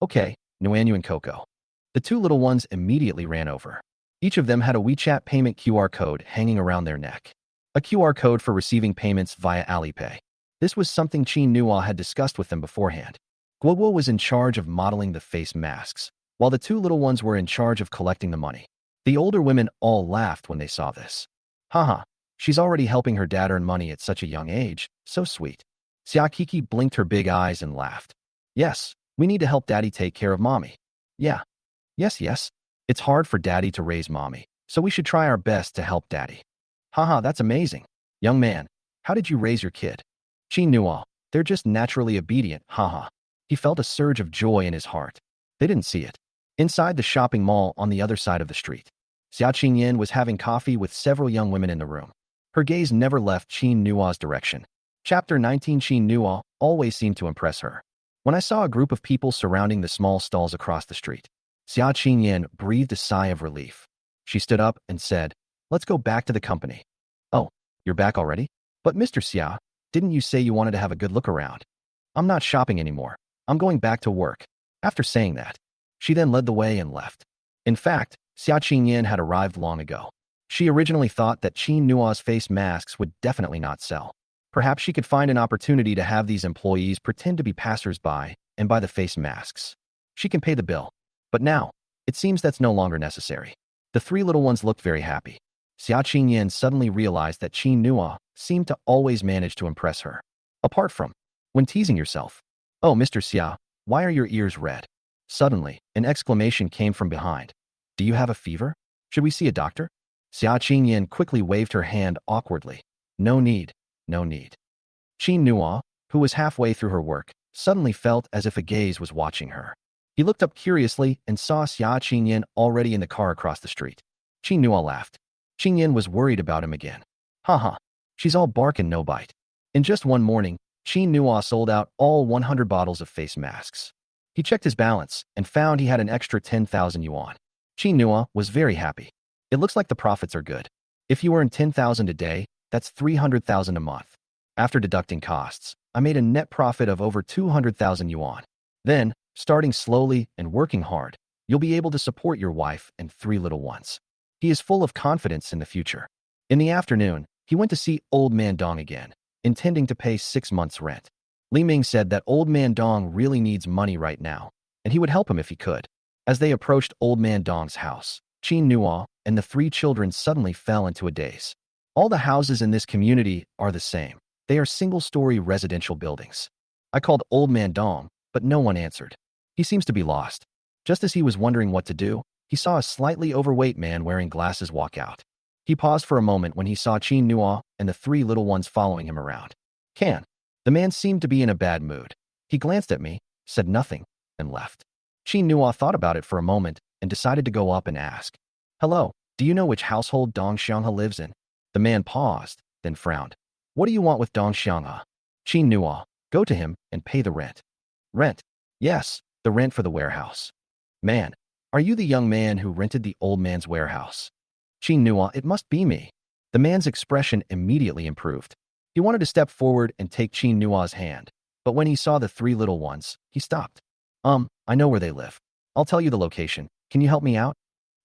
Okay, Nuanu and Coco. The 2 little ones immediately ran over. Each of them had a WeChat payment QR code hanging around their neck. A QR code for receiving payments via Alipay. This was something Chin Nua had discussed with them beforehand. Guoguo was in charge of modeling the face masks, while the 2 little ones were in charge of collecting the money. The older women all laughed when they saw this. Haha, she's already helping her dad earn money at such a young age, so sweet. Xiaokiki blinked her big eyes and laughed. Yes, we need to help daddy take care of mommy. Yeah. Yes. It's hard for daddy to raise mommy, so we should try our best to help daddy. Haha, that's amazing. Young man, how did you raise your kid? Chin Nua, they're just naturally obedient, haha. He felt a surge of joy in his heart. They didn't see it. Inside the shopping mall on the other side of the street, Xia Qingyan was having coffee with several young women in the room. Her gaze never left Chin Nua's direction. Chapter 19. Chin Nua always seemed to impress her. When I saw a group of people surrounding the small stalls across the street, Xia Qingyan breathed a sigh of relief. She stood up and said, "Let's go back to the company." "Oh, you're back already? But Mr. Xia, didn't you say you wanted to have a good look around?" "I'm not shopping anymore. I'm going back to work." After saying that, she then led the way and left. In fact, Xia Qingyan had arrived long ago. She originally thought that Chin Nua's face masks would definitely not sell. Perhaps she could find an opportunity to have these employees pretend to be passers-by and buy the face masks. She can pay the bill. But now, it seems that's no longer necessary. The 3 little ones looked very happy. Xia Qingyan suddenly realized that Chin Nua seemed to always manage to impress her. Apart from when teasing yourself. "Oh, Mr. Xia, why are your ears red?" Suddenly, an exclamation came from behind. "Do you have a fever? Should we see a doctor?" Xia Qingyan quickly waved her hand awkwardly. No need. Chin Nua, who was halfway through her work, suddenly felt as if a gaze was watching her. He looked up curiously and saw Xia Qingyan already in the car across the street. Chin Nua laughed. Qingyan was worried about him again. Haha, she's all bark and no bite. In just one morning, Chin Nua sold out all 100 bottles of face masks. He checked his balance and found he had an extra 10,000 yuan. Chin Nua was very happy. It looks like the profits are good. If you earn 10,000 a day, that's 300,000 a month. After deducting costs, I made a net profit of over 200,000 yuan. Then, starting slowly and working hard, you'll be able to support your wife and 3 little ones. He is full of confidence in the future. In the afternoon, he went to see Old Man Dong again, intending to pay 6 months' rent. Li Ming said that Old Man Dong really needs money right now, and he would help him if he could. As they approached Old Man Dong's house, Chin Nua and the 3 children suddenly fell into a daze. All the houses in this community are the same. They are single-story residential buildings. I called Old Man Dong, but no one answered. He seems to be lost. Just as he was wondering what to do, he saw a slightly overweight man wearing glasses walk out. He paused for a moment when he saw Chin Nua and the 3 little ones following him around. The man seemed to be in a bad mood. He glanced at me, said nothing, and left. Chin Nua thought about it for a moment and decided to go up and ask, "Hello, do you know which household Dong Xianghe lives in?" The man paused, then frowned. "What do you want with Dong Xianghe?" Chin Nua, "Go to him and pay the rent." "Rent?" "Yes, the rent for the warehouse." "Man, are you the young man who rented the old man's warehouse?" Chin Nua, "It must be me." The man's expression immediately improved. He wanted to step forward and take Chin Nua's hand, but when he saw the 3 little ones, he stopped. I know where they live. I'll tell you the location. Can you help me out?"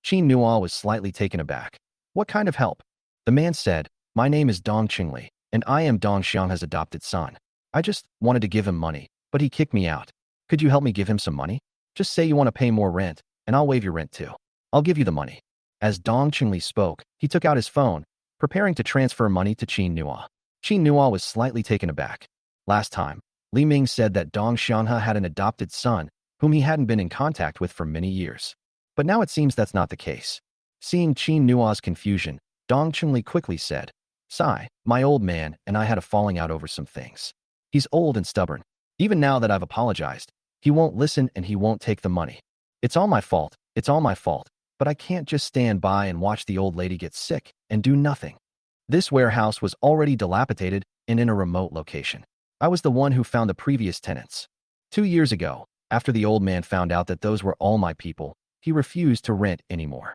Chin Nua was slightly taken aback. "What kind of help?" The man said, "My name is Dong Qingli, and I am Dong Xianghe's adopted son. I just wanted to give him money, but he kicked me out. Could you help me give him some money? Just say you want to pay more rent, and I'll waive your rent too. I'll give you the money." As Dong Qingli spoke, he took out his phone, preparing to transfer money to Chin Nua. Chin Nua was slightly taken aback. Last time, Li Ming said that Dong Xianghe had an adopted son whom he hadn't been in contact with for many years. But now it seems that's not the case. Seeing Chin Nua's confusion, Dong Qingli quickly said, "Sai, my old man and I had a falling out over some things. He's old and stubborn. Even now that I've apologized, he won't listen and he won't take the money. It's all my fault, but I can't just stand by and watch the old lady get sick and do nothing." This warehouse was already dilapidated and in a remote location. I was the one who found the previous tenants. 2 years ago, After the old man found out that those were all my people, he refused to rent anymore.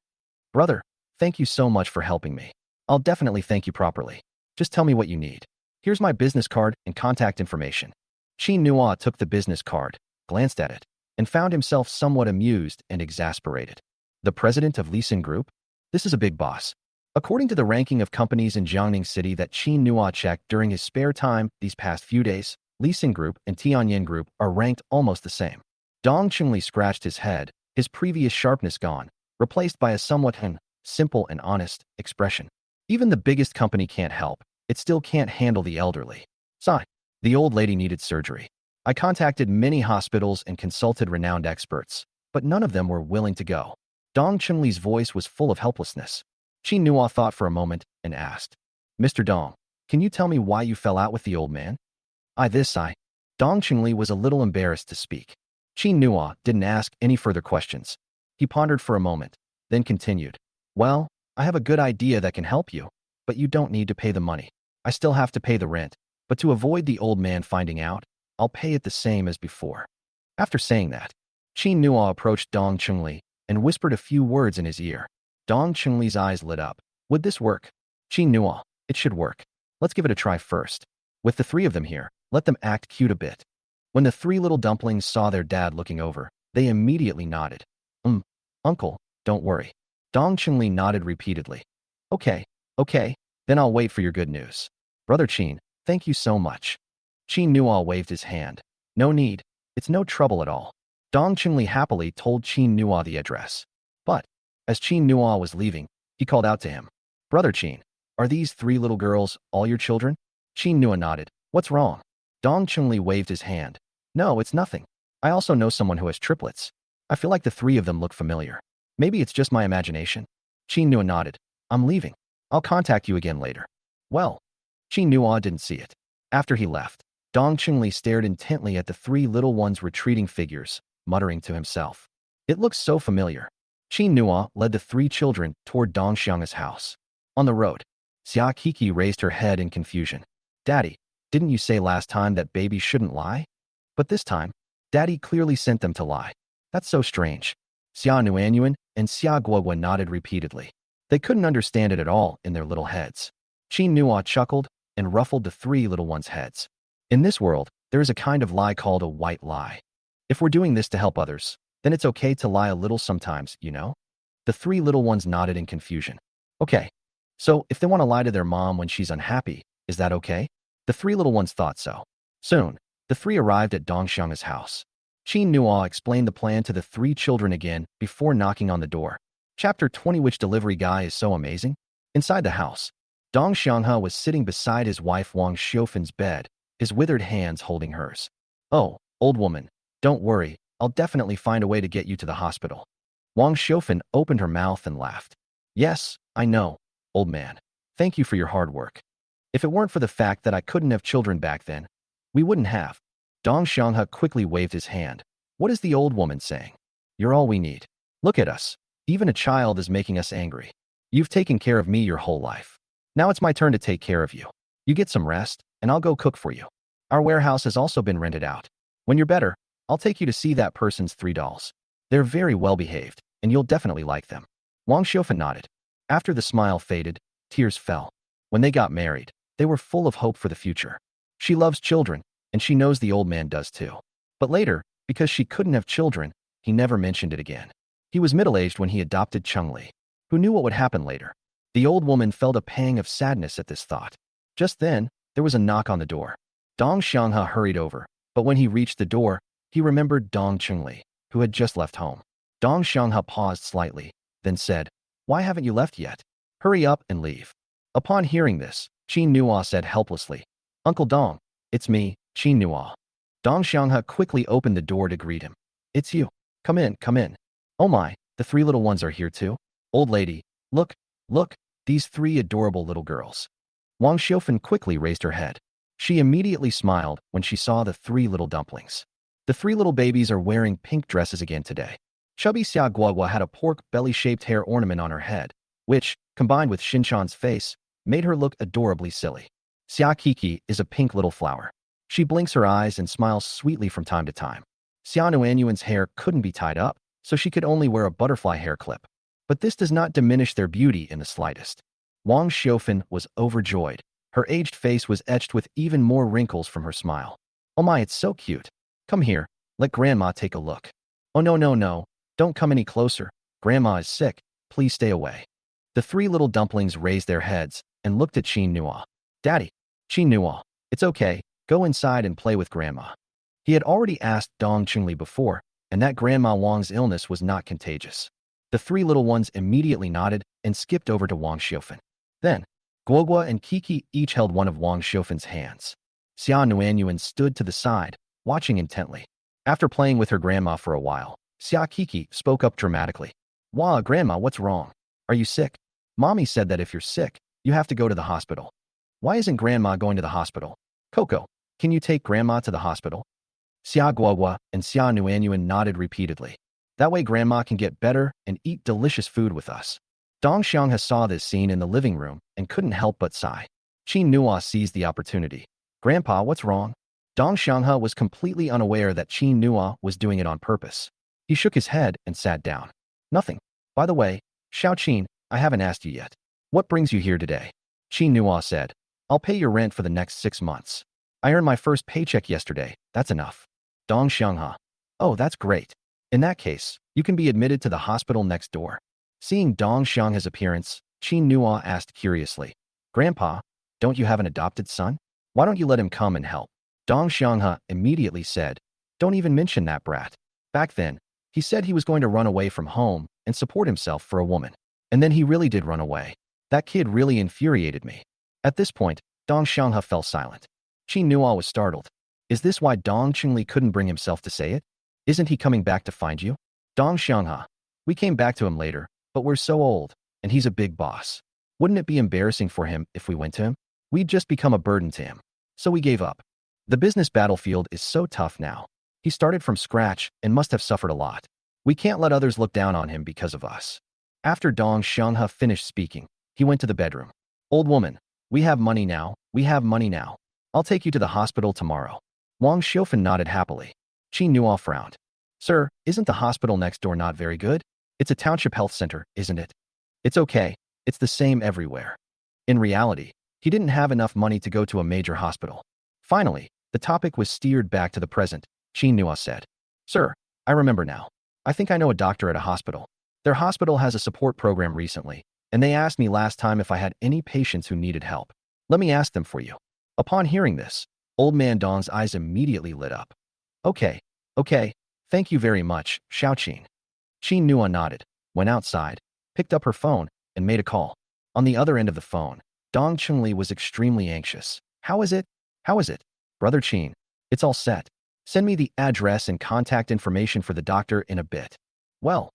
Brother, thank you so much for helping me. I'll definitely thank you properly. Just tell me what you need. Here's my business card and contact information. Qin Nua took the business card, glanced at it, and found himself somewhat amused and exasperated. The president of Leasing Group? This is a big boss. According to the ranking of companies in Jiangning City that Qin Nua checked during his spare time these past few days, Leasing Group and Tianyin Group are ranked almost the same. Dong Chunli scratched his head, his previous sharpness gone, replaced by a somewhat simple and honest expression. Even the biggest company can't help. It still can't handle the elderly. Sigh. The old lady needed surgery. I contacted many hospitals and consulted renowned experts, but none of them were willing to go. Dong Chunli's voice was full of helplessness. Qin Nua thought for a moment and asked, Mr. Dong, can you tell me why you fell out with the old man? I. Dong Chunli was a little embarrassed to speak. Qin Nua didn't ask any further questions. He pondered for a moment, then continued. Well, I have a good idea that can help you, but you don't need to pay the money. I still have to pay the rent, but to avoid the old man finding out, I'll pay it the same as before. After saying that, Qin Nua approached Dong Chunli and whispered a few words in his ear. Dong Chunli's eyes lit up. Would this work? Qin Nua, it should work. Let's give it a try first. With the three of them here, let them act cute a bit. When the three little dumplings saw their dad looking over, they immediately nodded. Uncle, don't worry. Dong Chunli nodded repeatedly. Okay, then I'll wait for your good news. Brother Qin, thank you so much. Qin Nua waved his hand. No need. It's no trouble at all. Dong Chunli happily told Qin Nua the address. But, as Qin Nua was leaving, he called out to him. Brother Qin, are these three little girls all your children? Qin Nua nodded. What's wrong? Dong Chunli waved his hand. No, it's nothing. I also know someone who has triplets. I feel like the three of them look familiar. Maybe it's just my imagination. Qin Nua nodded. I'm leaving. I'll contact you again later. Well, Qin Nua didn't see it. After he left, Dong Chunli stared intently at the three little ones' retreating figures, muttering to himself. It looks so familiar. Qin Nua led the three children toward Dong Xiang's house. On the road, Xia Kiki raised her head in confusion. Daddy, didn't you say last time that babies shouldn't lie? But this time, Daddy clearly sent them to lie. That's so strange. Xia Nuanyuan and Xia Guoguo nodded repeatedly. They couldn't understand it at all in their little heads. Qin Nua chuckled and ruffled the three little ones' heads. In this world, there is a kind of lie called a white lie. If we're doing this to help others, then it's okay to lie a little sometimes, you know? The three little ones nodded in confusion. Okay. So, if they want to lie to their mom when she's unhappy, is that okay? The three little ones thought so. Soon, the three arrived at Dong Xiang's house. Qin Nua explained the plan to the three children again before knocking on the door. Chapter 20. Which delivery guy is so amazing? Inside the house, Dong Xianghe was sitting beside his wife Wang Xiufan's bed, his withered hands holding hers. Oh, old woman, don't worry, I'll definitely find a way to get you to the hospital. Wang Xiufan opened her mouth and laughed. Yes, I know, old man. Thank you for your hard work. If it weren't for the fact that I couldn't have children back then, we wouldn't have. Dong Xianghe quickly waved his hand. What is the old woman saying? You're all we need. Look at us. Even a child is making us angry. You've taken care of me your whole life. Now it's my turn to take care of you. You get some rest, and I'll go cook for you. Our warehouse has also been rented out. When you're better, I'll take you to see that person's three dolls. They're very well behaved, and you'll definitely like them. Wang Xiufan nodded. After the smile faded, tears fell. When they got married, they were full of hope for the future. She loves children, and she knows the old man does too. But later, because she couldn't have children, he never mentioned it again. He was middle-aged when he adopted Chungli. Who knew what would happen later? The old woman felt a pang of sadness at this thought. Just then, there was a knock on the door. Dong Xianghe hurried over, but when he reached the door, he remembered Dong Chungli, who had just left home. Dong Xianghe paused slightly, then said, Why haven't you left yet? Hurry up and leave. Upon hearing this, Qin Nua said helplessly, Uncle Dong, it's me, Qin Nua. Dong Xianghe quickly opened the door to greet him. It's you. Come in, come in. Oh my, the three little ones are here too? Old lady, look, these three adorable little girls. Wang Xiufan quickly raised her head. She immediately smiled when she saw the three little dumplings. The three little babies are wearing pink dresses again today. Chubby Xia Guagua had a pork belly-shaped hair ornament on her head, which, combined with Shinchan's face, made her look adorably silly. Xia Kiki is a pink little flower. She blinks her eyes and smiles sweetly from time to time. Xia Nuanyuan's hair couldn't be tied up, so she could only wear a butterfly hair clip. But this does not diminish their beauty in the slightest. Wang Xiaofan was overjoyed. Her aged face was etched with even more wrinkles from her smile. Oh my, it's so cute. Come here, let Grandma take a look. Oh no, no, no, don't come any closer. Grandma is sick, please stay away. The three little dumplings raised their heads and looked at Qin Nua. Daddy, Qin Nua, it's okay, go inside and play with Grandma. He had already asked Dong Chunli before, and that Grandma Wang's illness was not contagious. The three little ones immediately nodded and skipped over to Wang Xiaofan. Then, Guogua and Kiki each held one of Wang Xiaofan's hands. Xia Nuanyuan stood to the side, watching intently. After playing with her grandma for a while, Xia Kiki spoke up dramatically. Wah, Grandma, what's wrong? Are you sick? Mommy said that if you're sick, you have to go to the hospital. Why isn't Grandma going to the hospital? Coco, can you take Grandma to the hospital? Xia Guogua and Xia Nuanyuan nodded repeatedly. That way Grandma can get better and eat delicious food with us. Dong Xianghe saw this scene in the living room and couldn't help but sigh. Qin Nua seized the opportunity. Grandpa, what's wrong? Dong Xianghe was completely unaware that Qin Nua was doing it on purpose. He shook his head and sat down. Nothing. By the way, Xiao Qin, I haven't asked you yet. What brings you here today? Qin Nua said. I'll pay your rent for the next 6 months. I earned my first paycheck yesterday. That's enough. Dong Xianghe. Oh, that's great. In that case, you can be admitted to the hospital next door. Seeing Dong Xianghe's appearance, Qin Nua asked curiously, Grandpa, don't you have an adopted son? Why don't you let him come and help? Dong Xianghe immediately said, don't even mention that brat. Back then, he said he was going to run away from home and support himself for a woman. And then he really did run away. That kid really infuriated me. At this point, Dong Xianghe fell silent. Qin Nua was startled. Is this why Dong Chunli couldn't bring himself to say it? Isn't he coming back to find you? Dong Xianghe. We came back to him later, but we're so old, and he's a big boss. Wouldn't it be embarrassing for him if we went to him? We'd just become a burden to him. So we gave up. The business battlefield is so tough now. He started from scratch and must have suffered a lot. We can't let others look down on him because of us. After Dong Xianghe finished speaking, he went to the bedroom. Old woman, we have money now. We have money now. I'll take you to the hospital tomorrow. Wang Xiaofan nodded happily. Qin Nua frowned. Sir, isn't the hospital next door not very good? It's a township health center, isn't it? It's okay. It's the same everywhere. In reality, he didn't have enough money to go to a major hospital. Finally, the topic was steered back to the present. Qin Nua said, Sir, I remember now. I think I know a doctor at a hospital. Their hospital has a support program recently, and they asked me last time if I had any patients who needed help. Let me ask them for you. Upon hearing this, Old Man Dong's eyes immediately lit up. Okay, thank you very much, Xiao Qin. Qin Nua nodded, went outside, picked up her phone, and made a call. On the other end of the phone, Dong Chunli was extremely anxious. How is it? Brother Qin, it's all set. Send me the address and contact information for the doctor in a bit. Well,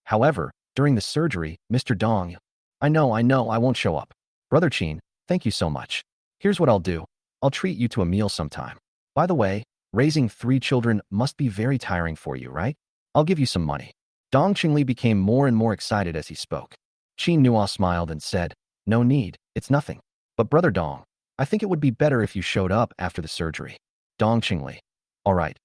however, during the surgery, Mr. Dong, I know, I won't show up. Brother Qin, thank you so much. Here's what I'll do. I'll treat you to a meal sometime. By the way, raising 3 children must be very tiring for you, right? I'll give you some money. Dong Chunli became more and more excited as he spoke. Qin Nua smiled and said, No need, it's nothing. But Brother Dong, I think it would be better if you showed up after the surgery. Dong Chunli. All right.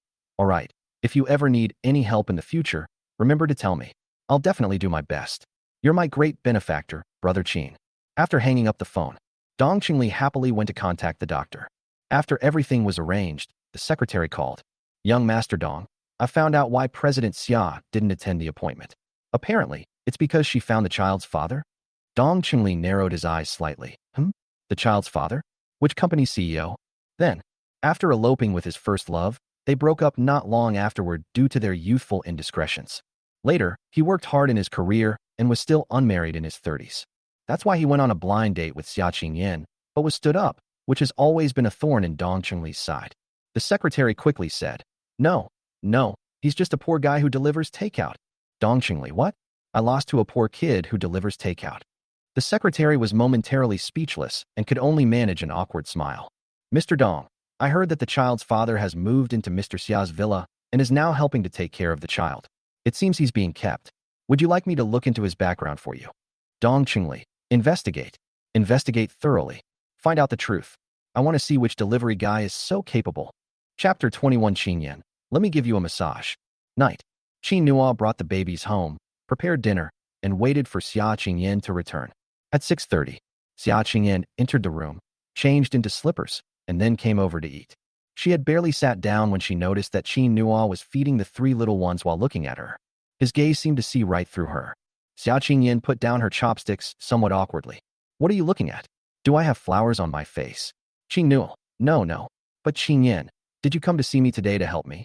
If you ever need any help in the future, remember to tell me. I'll definitely do my best. You're my great benefactor, Brother Qin. After hanging up the phone, Dong Chunli happily went to contact the doctor. After everything was arranged, the secretary called. Young Master Dong, I found out why President Xia didn't attend the appointment. Apparently, it's because she found the child's father? Dong Chunli narrowed his eyes slightly. The child's father? Which company's CEO? Then, after eloping with his first love, they broke up not long afterward due to their youthful indiscretions. Later, he worked hard in his career and was still unmarried in his 30s. That's why he went on a blind date with Xia Qingyan, but was stood up, which has always been a thorn in Dong Chunli's side. The secretary quickly said, No, he's just a poor guy who delivers takeout. Dong Chunli, what? I lost to a poor kid who delivers takeout. The secretary was momentarily speechless and could only manage an awkward smile. Mr. Dong, I heard that the child's father has moved into Mr. Xia's villa and is now helping to take care of the child. It seems he's being kept. Would you like me to look into his background for you? Dong Chunli, investigate. Investigate thoroughly. Find out the truth. I want to see which delivery guy is so capable. Chapter 21 Qingyan, Let me give you a massage. Night. Qin Nua brought the babies home, prepared dinner, and waited for Xia Qingyan to return. At 6:30, Xia Qingyan entered the room, changed into slippers, and then came over to eat. She had barely sat down when she noticed that Qin Nua was feeding the three little ones while looking at her. His gaze seemed to see right through her. Xia Qingyan put down her chopsticks somewhat awkwardly. What are you looking at? Do I have flowers on my face? Qin Nua. No. But Qingyan, did you come to see me today to help me?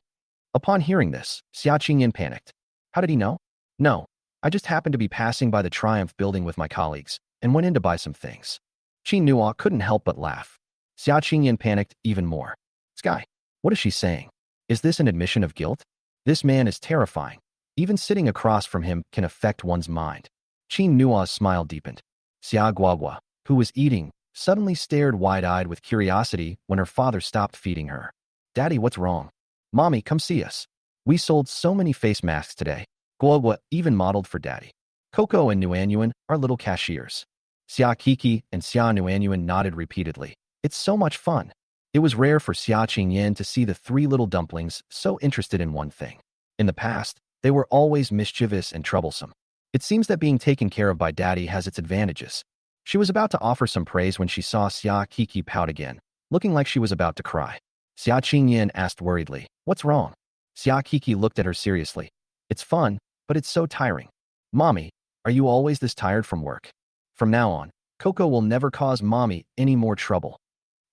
Upon hearing this, Xia Qingyan panicked. How did he know? No. I just happened to be passing by the Triumph building with my colleagues and went in to buy some things. Qin Nua couldn't help but laugh. Xia Qingyan panicked even more. Sky, what is she saying? Is this an admission of guilt? This man is terrifying. Even sitting across from him can affect one's mind. Qin Nua's smile deepened. Xia Guagua, who was eating, suddenly stared wide-eyed with curiosity when her father stopped feeding her. Daddy, what's wrong? Mommy, come see us. We sold so many face masks today. Guagua even modeled for Daddy. Coco and Nuanyuan are little cashiers. Xia Kiki and Xia Nuanyuan nodded repeatedly. It's so much fun. It was rare for Xia Qingyan to see the three little dumplings so interested in one thing. In the past, they were always mischievous and troublesome. It seems that being taken care of by Daddy has its advantages. She was about to offer some praise when she saw Xia Kiki pout again, looking like she was about to cry. Xia Qingyan asked worriedly, "What's wrong?" Xia Kiki looked at her seriously. "It's fun, but it's so tiring. Mommy, are you always this tired from work? From now on, Coco will never cause Mommy any more trouble."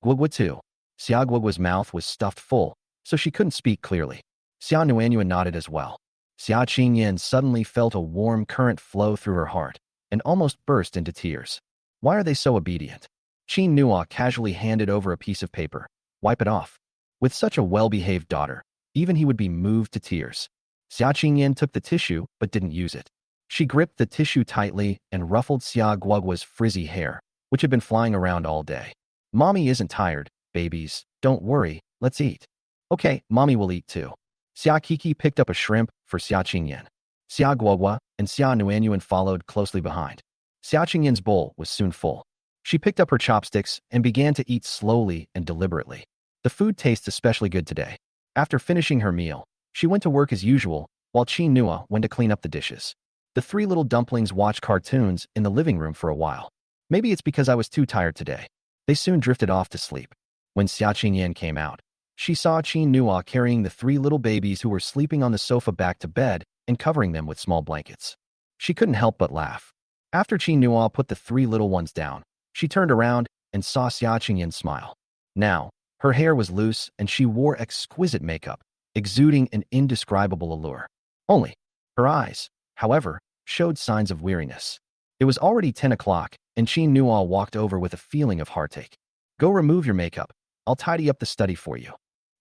Guagua too. Xia Guagua's mouth was stuffed full, so she couldn't speak clearly. Xia Nuanyuan nodded as well. Xia Qingyan suddenly felt a warm current flow through her heart and almost burst into tears. Why are they so obedient? Qin Nua casually handed over a piece of paper. Wipe it off. With such a well-behaved daughter, even he would be moved to tears. Xia Qingyan took the tissue but didn't use it. She gripped the tissue tightly and ruffled Xia Guagua's frizzy hair, which had been flying around all day. Mommy isn't tired, babies. Don't worry, let's eat. Okay, Mommy will eat too. Xia Kiki picked up a shrimp for Xia Qingyan. Xia Guagua and Xia Nuanyuan followed closely behind. Xia Qingyan's bowl was soon full. She picked up her chopsticks and began to eat slowly and deliberately. The food tastes especially good today. After finishing her meal, she went to work as usual, while Qin Nua went to clean up the dishes. The three little dumplings watched cartoons in the living room for a while. Maybe it's because I was too tired today. They soon drifted off to sleep. When Xia Qingyan came out, she saw Qin Nua carrying the three little babies who were sleeping on the sofa back to bed and covering them with small blankets. She couldn't help but laugh. After Qin Nua put the three little ones down, she turned around and saw Xia Qingyan smile. Now, her hair was loose and she wore exquisite makeup, exuding an indescribable allure. Only, her eyes, however, showed signs of weariness. It was already 10 o'clock, and Qin Nua walked over with a feeling of heartache. Go remove your makeup. I'll tidy up the study for you.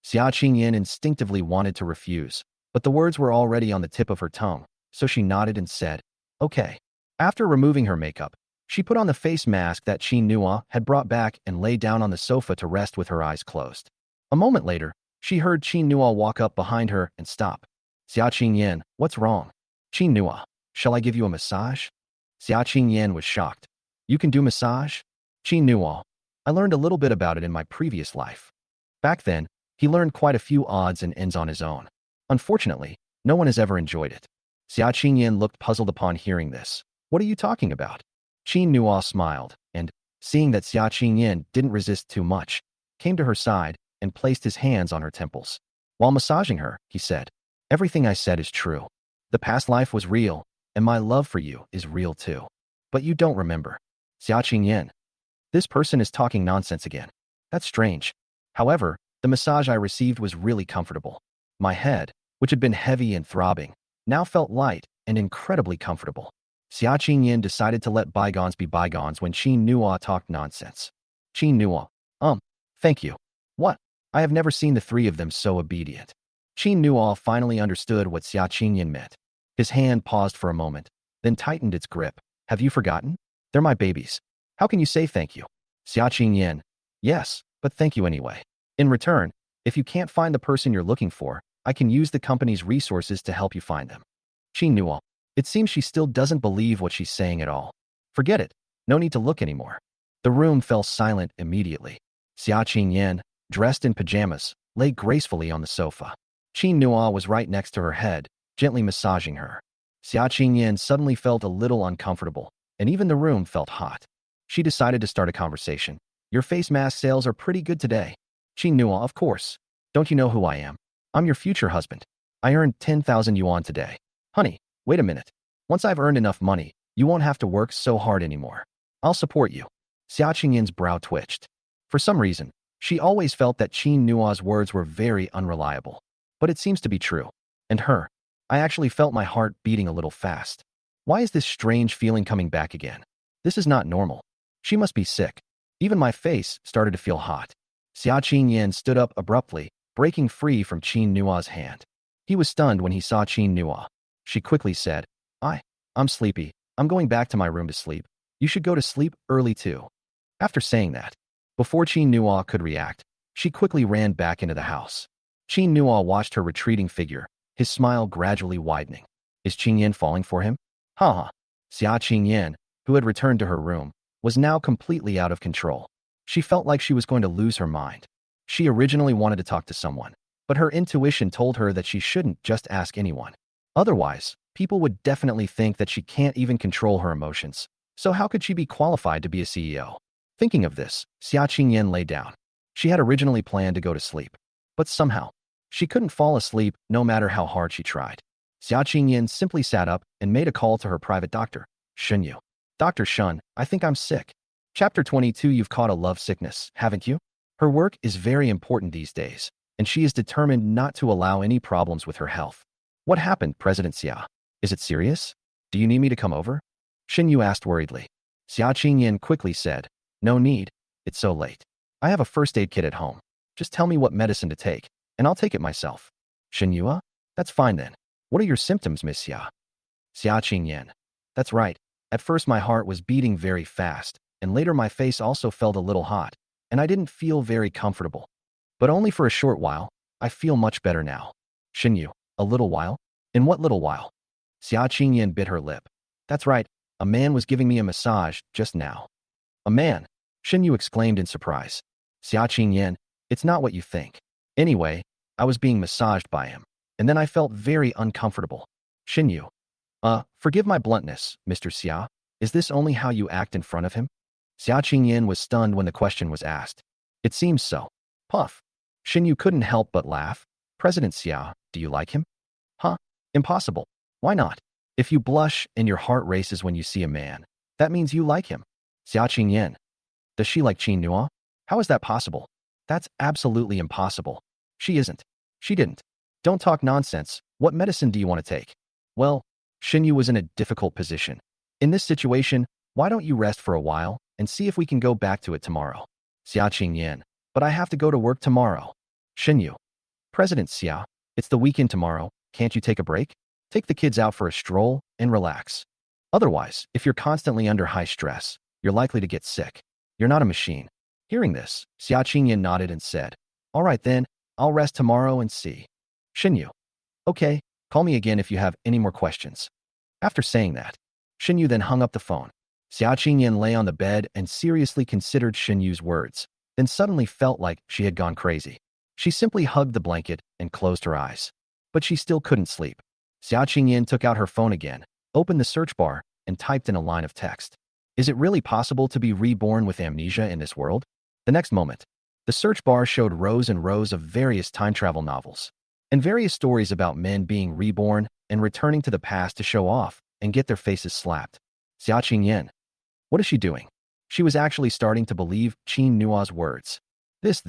Xia Qingyan instinctively wanted to refuse, but the words were already on the tip of her tongue, so she nodded and said, okay. After removing her makeup, she put on the face mask that Qin Nua had brought back and lay down on the sofa to rest with her eyes closed. A moment later, she heard Qin Nua walk up behind her and stop. Xia Qingyan, what's wrong? Qin Nua, shall I give you a massage? Xia Qingyan was shocked. You can do massage? Qin Nua, I learned a little bit about it in my previous life. Back then, he learned quite a few odds and ends on his own. Unfortunately, no one has ever enjoyed it. Xia Qingyan looked puzzled upon hearing this. What are you talking about? Qin Nua smiled, and, seeing that Xia Qingyan didn't resist too much, came to her side and placed his hands on her temples. While massaging her, he said, everything I said is true. The past life was real, and my love for you is real too. But you don't remember. Xia Qingyan. This person is talking nonsense again. That's strange. However, the massage I received was really comfortable. My head, which had been heavy and throbbing, now felt light and incredibly comfortable. Xia Qingyan decided to let bygones be bygones when Qin Nua talked nonsense. Qin Nua, thank you. What? I have never seen the three of them so obedient. Qin Nua finally understood what Xia Qingyan meant. His hand paused for a moment, then tightened its grip. Have you forgotten? They're my babies. How can you say thank you? Xia Qingyan, yes, but thank you anyway. In return, if you can't find the person you're looking for, I can use the company's resources to help you find them. Qin Nua, it seems she still doesn't believe what she's saying at all. Forget it. No need to look anymore. The room fell silent immediately. Xia Qingyan, dressed in pajamas, lay gracefully on the sofa. Qin Nua was right next to her head, gently massaging her. Xia Qingyan suddenly felt a little uncomfortable, and even the room felt hot. She decided to start a conversation. Your face mask sales are pretty good today. Qin Nua, of course. Don't you know who I am? I'm your future husband. I earned 10,000 yuan today. Honey, wait a minute. Once I've earned enough money, you won't have to work so hard anymore. I'll support you. Xia Qingyan's brow twitched. For some reason, she always felt that Qin Nua's words were very unreliable. But it seems to be true. And her. I actually felt my heart beating a little fast. Why is this strange feeling coming back again? This is not normal. She must be sick. Even my face started to feel hot. Xia Qingyan stood up abruptly, breaking free from Qin Nua's hand. He was stunned when he saw Qin Nua. She quickly said, I'm sleepy. I'm going back to my room to sleep. You should go to sleep early too. After saying that, before Qin Nua could react, she quickly ran back into the house. Qin Nua watched her retreating figure, his smile gradually widening. Is Qingyan falling for him? Ha. Xia Qingyan, who had returned to her room, was now completely out of control. She felt like she was going to lose her mind. She originally wanted to talk to someone, but her intuition told her that she shouldn't just ask anyone. Otherwise, people would definitely think that she can't even control her emotions. So how could she be qualified to be a CEO? Thinking of this, Xia Qingyan lay down. She had originally planned to go to sleep, but somehow, she couldn't fall asleep no matter how hard she tried. Xia Qingyan simply sat up and made a call to her private doctor, Shun Yu. Dr. Shun, I think I'm sick. Chapter 22. You've caught a love sickness, haven't you? Her work is very important these days, and she is determined not to allow any problems with her health. What happened, President Xia? Is it serious? Do you need me to come over? Shin Yu asked worriedly. Xia Qingyan quickly said, No need. It's so late. I have a first aid kit at home. Just tell me what medicine to take, and I'll take it myself. Shin Yu? That's fine then. What are your symptoms, Miss Xia? Xia Qingyan. That's right. At first my heart was beating very fast, and later my face also felt a little hot, and I didn't feel very comfortable. But only for a short while. I feel much better now. Shin Yu, a little while? In what little while? Xia Qingyan bit her lip. That's right. A man was giving me a massage just now. A man? Shin Yu exclaimed in surprise. Xia Qingyan, it's not what you think. Anyway, I was being massaged by him, and then I felt very uncomfortable. Shin Yu. Forgive my bluntness, Mr. Xia. Is this only how you act in front of him? Xia Qingyan was stunned when the question was asked. It seems so. Puff. Shin Yu couldn't help but laugh. President Xia, do you like him? Huh? Impossible. Why not? If you blush and your heart races when you see a man, that means you like him. Xia Qingyan. Does she like Qin Nua? How is that possible? That's absolutely impossible. She isn't. She didn't. Don't talk nonsense. What medicine do you want to take? Well, Shin Yu was in a difficult position. In this situation, why don't you rest for a while and see if we can go back to it tomorrow? Xia Qingyan. But I have to go to work tomorrow. Shin Yu. President Xia, it's the weekend tomorrow. Can't you take a break? Take the kids out for a stroll and relax. Otherwise, if you're constantly under high stress, you're likely to get sick. You're not a machine. Hearing this, Xia Qingyan nodded and said, All right then, I'll rest tomorrow and see. Shin Yu. Okay, call me again if you have any more questions. After saying that, Shin Yu then hung up the phone. Xia Qingyan lay on the bed and seriously considered Shin Yu's words, then suddenly felt like she had gone crazy. She simply hugged the blanket and closed her eyes. But she still couldn't sleep. Xia Qingyan took out her phone again, opened the search bar, and typed in a line of text. Is it really possible to be reborn with amnesia in this world? The next moment, the search bar showed rows and rows of various time travel novels, and various stories about men being reborn and returning to the past to show off and get their faces slapped. Xia Qingyan. What is she doing? She was actually starting to believe Qin Nua's words. This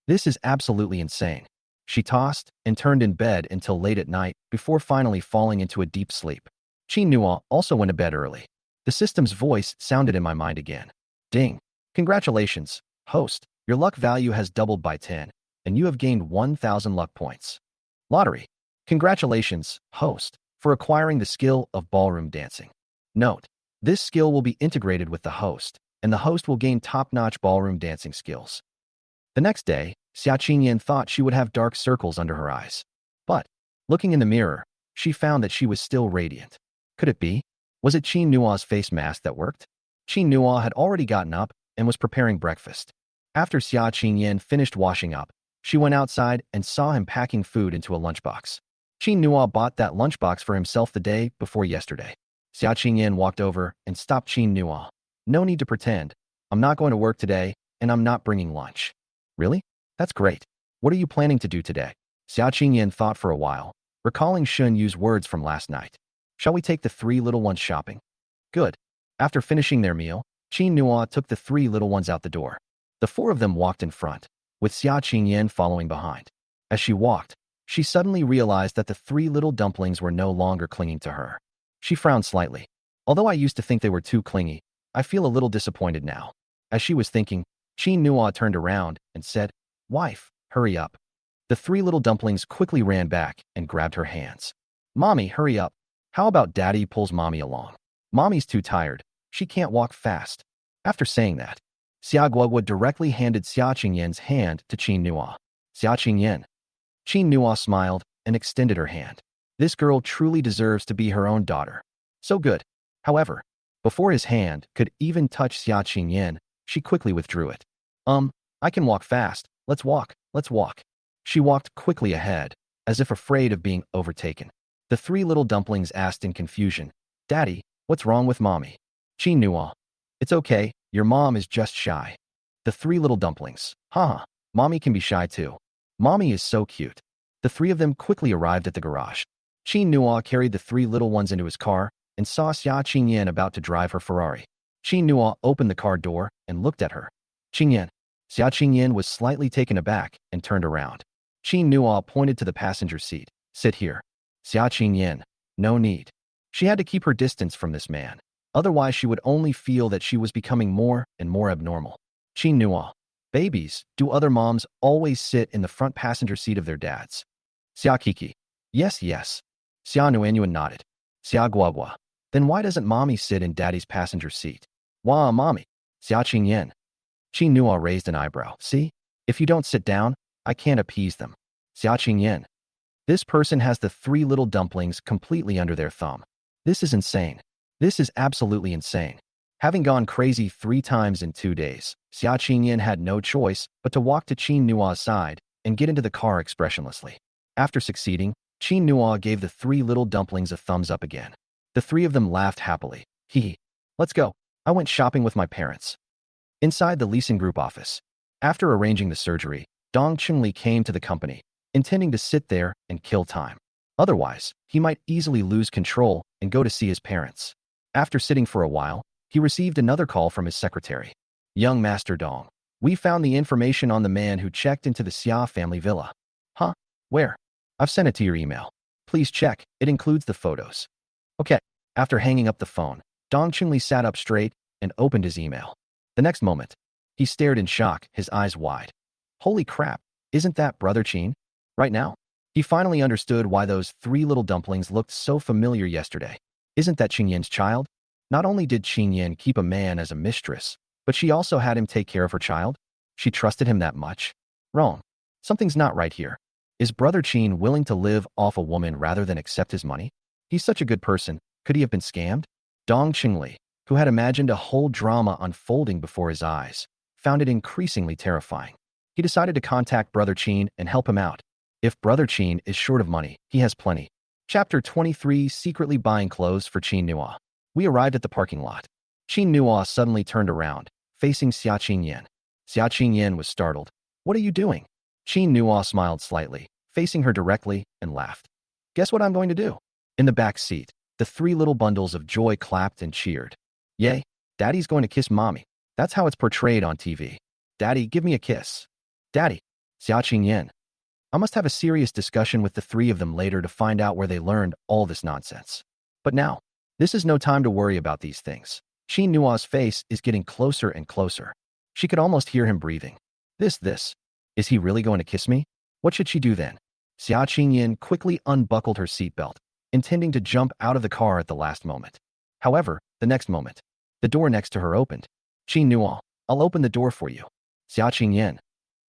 is absolutely insane. She tossed and turned in bed until late at night before finally falling into a deep sleep. Qin Nua also went to bed early. The system's voice sounded in my mind again. Ding. Congratulations, host. Your luck value has doubled by 10, and you have gained 1,000 luck points. Lottery. Congratulations, host, for acquiring the skill of ballroom dancing. Note, this skill will be integrated with the host, and the host will gain top-notch ballroom dancing skills. The next day, Xia Qingyan thought she would have dark circles under her eyes. But, looking in the mirror, she found that she was still radiant. Could it be? Was it Qin Nua's face mask that worked? Qin Nua had already gotten up and was preparing breakfast. After Xia Qingyan finished washing up, She went outside and saw him packing food into a lunchbox. Qin Nua bought that lunchbox for himself the day before yesterday. Xia Qingyan walked over and stopped Qin Nua. No need to pretend. I'm not going to work today, and I'm not bringing lunch. Really? That's great. What are you planning to do today? Xia Qingyan thought for a while, recalling Shun Yu's words from last night. Shall we take the three little ones shopping? Good. After finishing their meal, Qin Nua took the three little ones out the door. The four of them walked in front, with Xia Qingyan following behind. As she walked, she suddenly realized that the three little dumplings were no longer clinging to her. She frowned slightly. Although I used to think they were too clingy, I feel a little disappointed now. As she was thinking, Qin Nua turned around and said, "Wife, hurry up." The three little dumplings quickly ran back and grabbed her hands. "Mommy, hurry up. How about Daddy pulls Mommy along? Mommy's too tired. She can't walk fast." After saying that, Xia Guogua directly handed Xia Qingyan's hand to Qin Nua. "Xia Qingyan." Qin Nua smiled and extended her hand. This girl truly deserves to be her own daughter. So good. However, before his hand could even touch Xia Qingyan, she quickly withdrew it. I can walk fast. Let's walk, let's walk." She walked quickly ahead, as if afraid of being overtaken. The three little dumplings asked in confusion, "Daddy, what's wrong with Mommy?" Qin Nua. "It's okay, your mom is just shy." The three little dumplings. "Haha, Mommy can be shy too. Mommy is so cute." The three of them quickly arrived at the garage. Qin Nua carried the three little ones into his car and saw Xia Qingyan about to drive her Ferrari. Qin Nua opened the car door and looked at her. "Qingyan." Xia Qingyan was slightly taken aback and turned around. Qin Nua pointed to the passenger seat. "Sit here." Xia Qingyan. No need. She had to keep her distance from this man. Otherwise, she would only feel that she was becoming more and more abnormal. Qin Nua. "Babies, do other moms always sit in the front passenger seat of their dads?" Xia Kiki. "Yes, yes." Xia Nuanyuan nodded. Xia Guagua. "Then why doesn't Mommy sit in Daddy's passenger seat?" "Wah, Mommy." Xia Qingyan. Qin Nua raised an eyebrow. "See? If you don't sit down, I can't appease them." Xia Qingyan. This person has the three little dumplings completely under their thumb. This is insane. This is absolutely insane. Having gone crazy 3 times in 2 days, Xia Qingyan had no choice but to walk to Qin Nua's side and get into the car expressionlessly. After succeeding, Qin Nua gave the three little dumplings a thumbs up again. The three of them laughed happily. "Hee. Let's go. I went shopping with my parents." Inside the leasing group office, after arranging the surgery, Dong Chunli came to the company, intending to sit there and kill time. Otherwise, he might easily lose control and go to see his parents. After sitting for a while, he received another call from his secretary. "Young Master Dong, we found the information on the man who checked into the Xia family villa." "Huh? Where?" "I've sent it to your email. Please check, it includes the photos." "Okay." After hanging up the phone, Dong Chunli sat up straight and opened his email. The next moment, he stared in shock, his eyes wide. Holy crap, isn't that Brother Qin? Right now? He finally understood why those three little dumplings looked so familiar yesterday. Isn't that Qingyan's child? Not only did Qingyan keep a man as a mistress, but she also had him take care of her child? She trusted him that much? Wrong. Something's not right here. Is Brother Qin willing to live off a woman rather than accept his money? He's such a good person. Could he have been scammed? Dong Qingli, who had imagined a whole drama unfolding before his eyes, found it increasingly terrifying. He decided to contact Brother Qin and help him out. If Brother Qin is short of money, he has plenty. Chapter 23: Secretly Buying Clothes for Qin Nua. We arrived at the parking lot. Qin Nua suddenly turned around, facing Xia Qingyan. Xia Qingyan was startled. "What are you doing?" Qin Nua smiled slightly, facing her directly, and laughed. "Guess what I'm going to do?" In the back seat, the three little bundles of joy clapped and cheered. "Yay, Daddy's going to kiss Mommy. That's how it's portrayed on TV. Daddy, give me a kiss." "Daddy." Xia Qingyan. I must have a serious discussion with the three of them later to find out where they learned all this nonsense. But now, this is no time to worry about these things. Qin Nua's face is getting closer and closer. She could almost hear him breathing. This. Is he really going to kiss me? What should she do then? Xia Qingyan quickly unbuckled her seatbelt, intending to jump out of the car at the last moment. However, the next moment, the door next to her opened. "Qin Nua, I'll open the door for you." Xia Qingyan.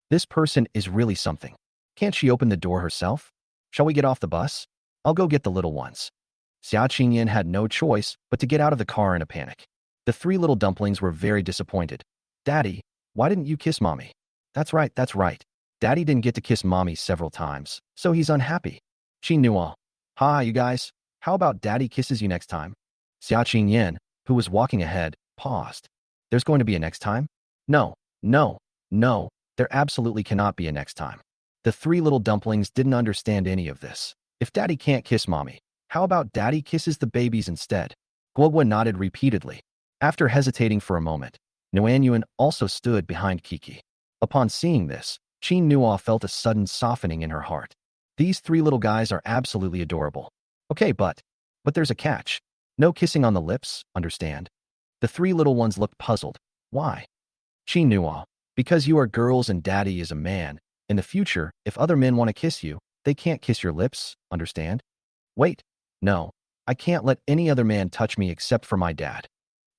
This person is really something. Can't she open the door herself? Shall we get off the bus? I'll go get the little ones. Xia Qingyan had no choice but to get out of the car in a panic. The three little dumplings were very disappointed. "Daddy, why didn't you kiss Mommy?" That's right. Daddy didn't get to kiss mommy several times, so he's unhappy. Qin Nuo. Ha, you guys. How about Daddy kisses you next time? Xia Qingyan, who was walking ahead, paused. There's going to be a next time? No, no, no, there absolutely cannot be a next time. The three little dumplings didn't understand any of this. If Daddy can't kiss mommy, how about Daddy kisses the babies instead? Guogua nodded repeatedly. After hesitating for a moment, Nuanyuan also stood behind Kiki. Upon seeing this, Qin Nuo felt a sudden softening in her heart. These three little guys are absolutely adorable. Okay, but there's a catch. No kissing on the lips, understand? The three little ones looked puzzled. Why? Qin Nuo, because you are girls and Daddy is a man. In the future, if other men want to kiss you, they can't kiss your lips, understand? Wait, no, I can't let any other man touch me except for my dad.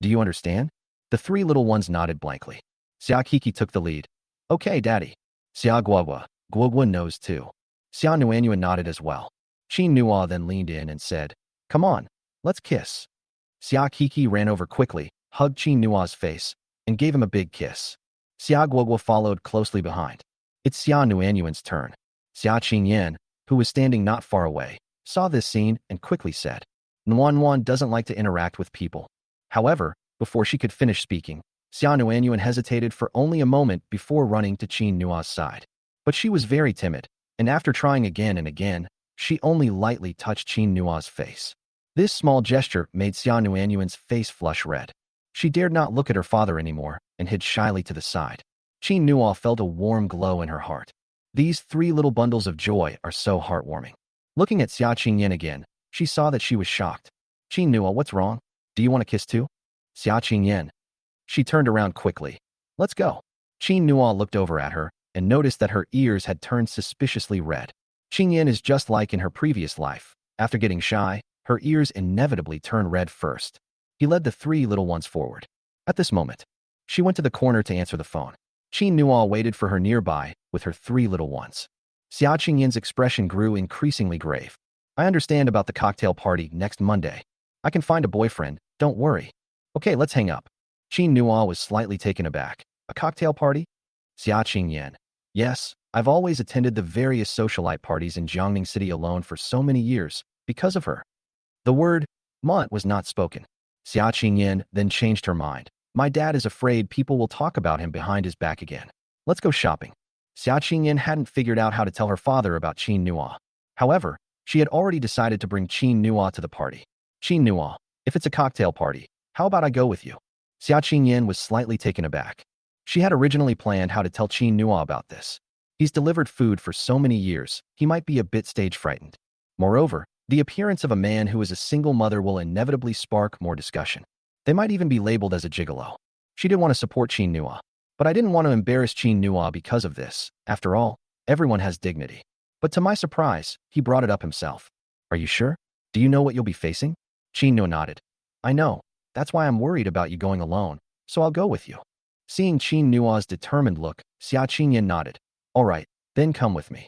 Do you understand? The three little ones nodded blankly. Xia Kiki took the lead. Okay, Daddy. Xia Guogua knows too. Xia Nuanyuan nodded as well. Qin Nuo then leaned in and said, Come on, let's kiss. Xia Kiki ran over quickly, hugged Qin Nuo's face, and gave him a big kiss. Xia Guogua followed closely behind. It's Xia Nuanyuan's turn. Xia Qingyan, who was standing not far away, saw this scene and quickly said, Nuanyuan doesn't like to interact with people. However, before she could finish speaking, Xia Nuanyuan hesitated for only a moment before running to Qin Nuo's side. But she was very timid, and after trying again and again, she only lightly touched Qin Nuo's face. This small gesture made Xia Nuanyuan's face flush red. She dared not look at her father anymore and hid shyly to the side. Qin Nuo felt a warm glow in her heart. These three little bundles of joy are so heartwarming. Looking at Xia Qingyan again, she saw that she was shocked. Qin Nuo, what's wrong? Do you want to kiss too? Xia Qingyan. She turned around quickly. Let's go. Qin Nuo looked over at her and noticed that her ears had turned suspiciously red. Qingyan is just like in her previous life. After getting shy, her ears inevitably turn red first. He led the three little ones forward. At this moment, she went to the corner to answer the phone. Qin Nuo waited for her nearby with her three little ones. Xia Qingyan's expression grew increasingly grave. I understand about the cocktail party next Monday. I can find a boyfriend, don't worry. Okay, let's hang up. Qin Nuo was slightly taken aback. A cocktail party? Xia Qingyan. Yes, I've always attended the various socialite parties in Jiangning City alone for so many years, because of her. The word "mont" was not spoken. Xia Qingyan then changed her mind. My dad is afraid people will talk about him behind his back again. Let's go shopping. Xia Qingyan hadn't figured out how to tell her father about Qin Nuo. However, she had already decided to bring Qin Nuo to the party. Qin Nuo, if it's a cocktail party, how about I go with you? Xia Qingyan was slightly taken aback. She had originally planned how to tell Qin Nuo about this. He's delivered food for so many years, he might be a bit stage frightened. Moreover, the appearance of a man who is a single mother will inevitably spark more discussion. They might even be labeled as a gigolo. She did want to support Qin Nuo, but I didn't want to embarrass Qin Nuo because of this. After all, everyone has dignity. But to my surprise, he brought it up himself. Are you sure? Do you know what you'll be facing? Qin Nuo nodded. I know. That's why I'm worried about you going alone, so I'll go with you. Seeing Qin Nuo's determined look, Xia Qingyan nodded. All right, then come with me.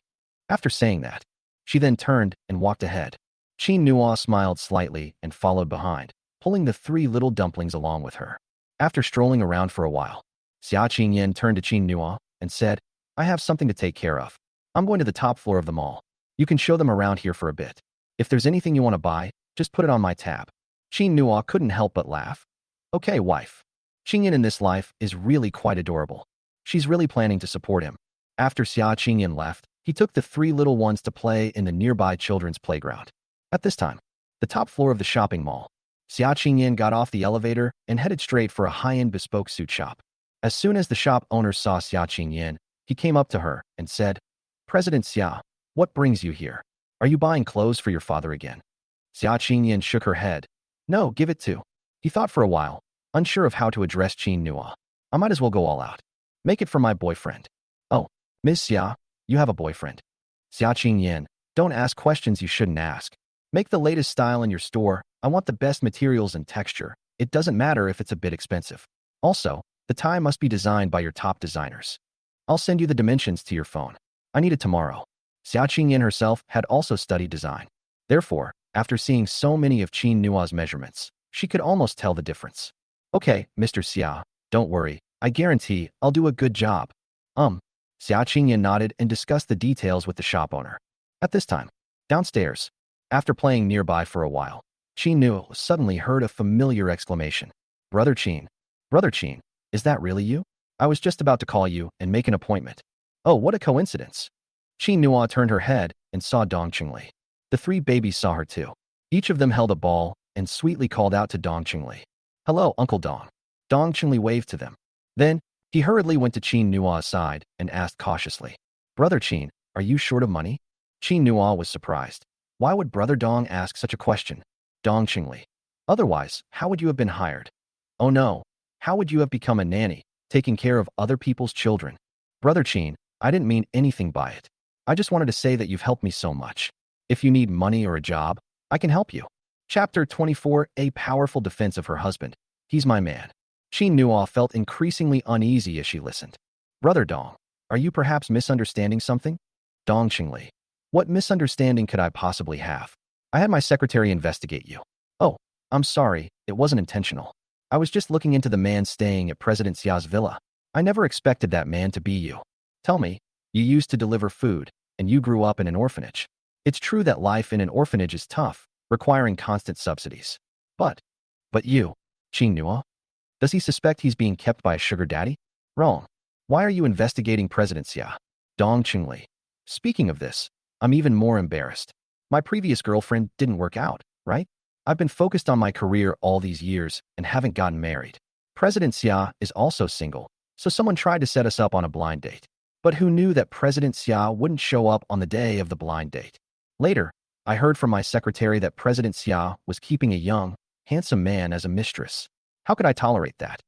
After saying that, she then turned and walked ahead. Qin Nuo smiled slightly and followed behind, pulling the three little dumplings along with her. After strolling around for a while, Xia Qingyan turned to Qin Nuo and said, I have something to take care of. I'm going to the top floor of the mall. You can show them around here for a bit. If there's anything you want to buy, just put it on my tab. Qin Nuo couldn't help but laugh. Okay, wife. Qingyan in this life is really quite adorable. She's really planning to support him. After Xia Qingyan left, he took the three little ones to play in the nearby children's playground. At this time, the top floor of the shopping mall, Xia Qingyan got off the elevator and headed straight for a high-end bespoke suit shop. As soon as the shop owner saw Xia Qingyan, he came up to her and said, President Xia, what brings you here? Are you buying clothes for your father again? Xia Qingyan shook her head. No, give it to. He thought for a while, unsure of how to address Qin Nuo. I might as well go all out. Make it for my boyfriend. Oh, Ms. Xia, you have a boyfriend. Xia Qingyan, don't ask questions you shouldn't ask. Make the latest style in your store. I want the best materials and texture. It doesn't matter if it's a bit expensive. Also, the tie must be designed by your top designers. I'll send you the dimensions to your phone. I need it tomorrow. Xia Qingyan herself had also studied design. Therefore, after seeing so many of Qin Nuo's measurements, she could almost tell the difference. Okay, Mr. Xia, don't worry. I guarantee I'll do a good job. Xia Qingyan nodded and discussed the details with the shop owner. At this time, downstairs, after playing nearby for a while, Qin Nuo suddenly heard a familiar exclamation. Brother Qin. Brother Qin, is that really you? I was just about to call you and make an appointment. Oh, what a coincidence. Qin Nuo turned her head and saw Dong Qingli. The three babies saw her too. Each of them held a ball and sweetly called out to Dong Qingli. Hello, Uncle Dong. Dong Qingli waved to them. Then, he hurriedly went to Qin Nuo's side and asked cautiously, Brother Qin, are you short of money? Qin Nuo was surprised. Why would Brother Dong ask such a question? Dong Qingli. Otherwise, how would you have been hired? Oh no, how would you have become a nanny, taking care of other people's children? Brother Qin, I didn't mean anything by it. I just wanted to say that you've helped me so much. If you need money or a job, I can help you. Chapter 24, A Powerful Defense of Her Husband. He's my man. Qin Nuo felt increasingly uneasy as she listened. Brother Dong, are you perhaps misunderstanding something? Dong Qingli. What misunderstanding could I possibly have? I had my secretary investigate you. Oh, I'm sorry, it wasn't intentional. I was just looking into the man staying at President Xia's villa. I never expected that man to be you. Tell me, you used to deliver food, and you grew up in an orphanage. It's true that life in an orphanage is tough, requiring constant subsidies. But you, Qin Nuo? Does he suspect he's being kept by a sugar daddy? Wrong. Why are you investigating President Xia? Dong Qingli. Speaking of this, I'm even more embarrassed. My previous girlfriend didn't work out, right? I've been focused on my career all these years and haven't gotten married. President Xia is also single, so someone tried to set us up on a blind date. But who knew that President Xia wouldn't show up on the day of the blind date? Later, I heard from my secretary that President Xia was keeping a young, handsome man as a mistress. How could I tolerate that?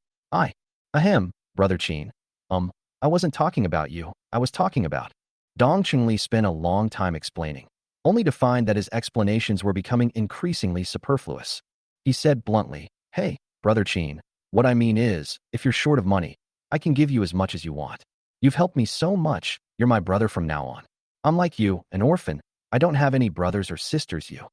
Ahem, Brother Qin. I wasn't talking about you, I was talking about. Dong Qingli spent a long time explaining, only to find that his explanations were becoming increasingly superfluous. He said bluntly, Hey, Brother Qin, what I mean is, if you're short of money, I can give you as much as you want. You've helped me so much, you're my brother from now on. I'm like you, an orphan. I don't have any brothers or sisters you.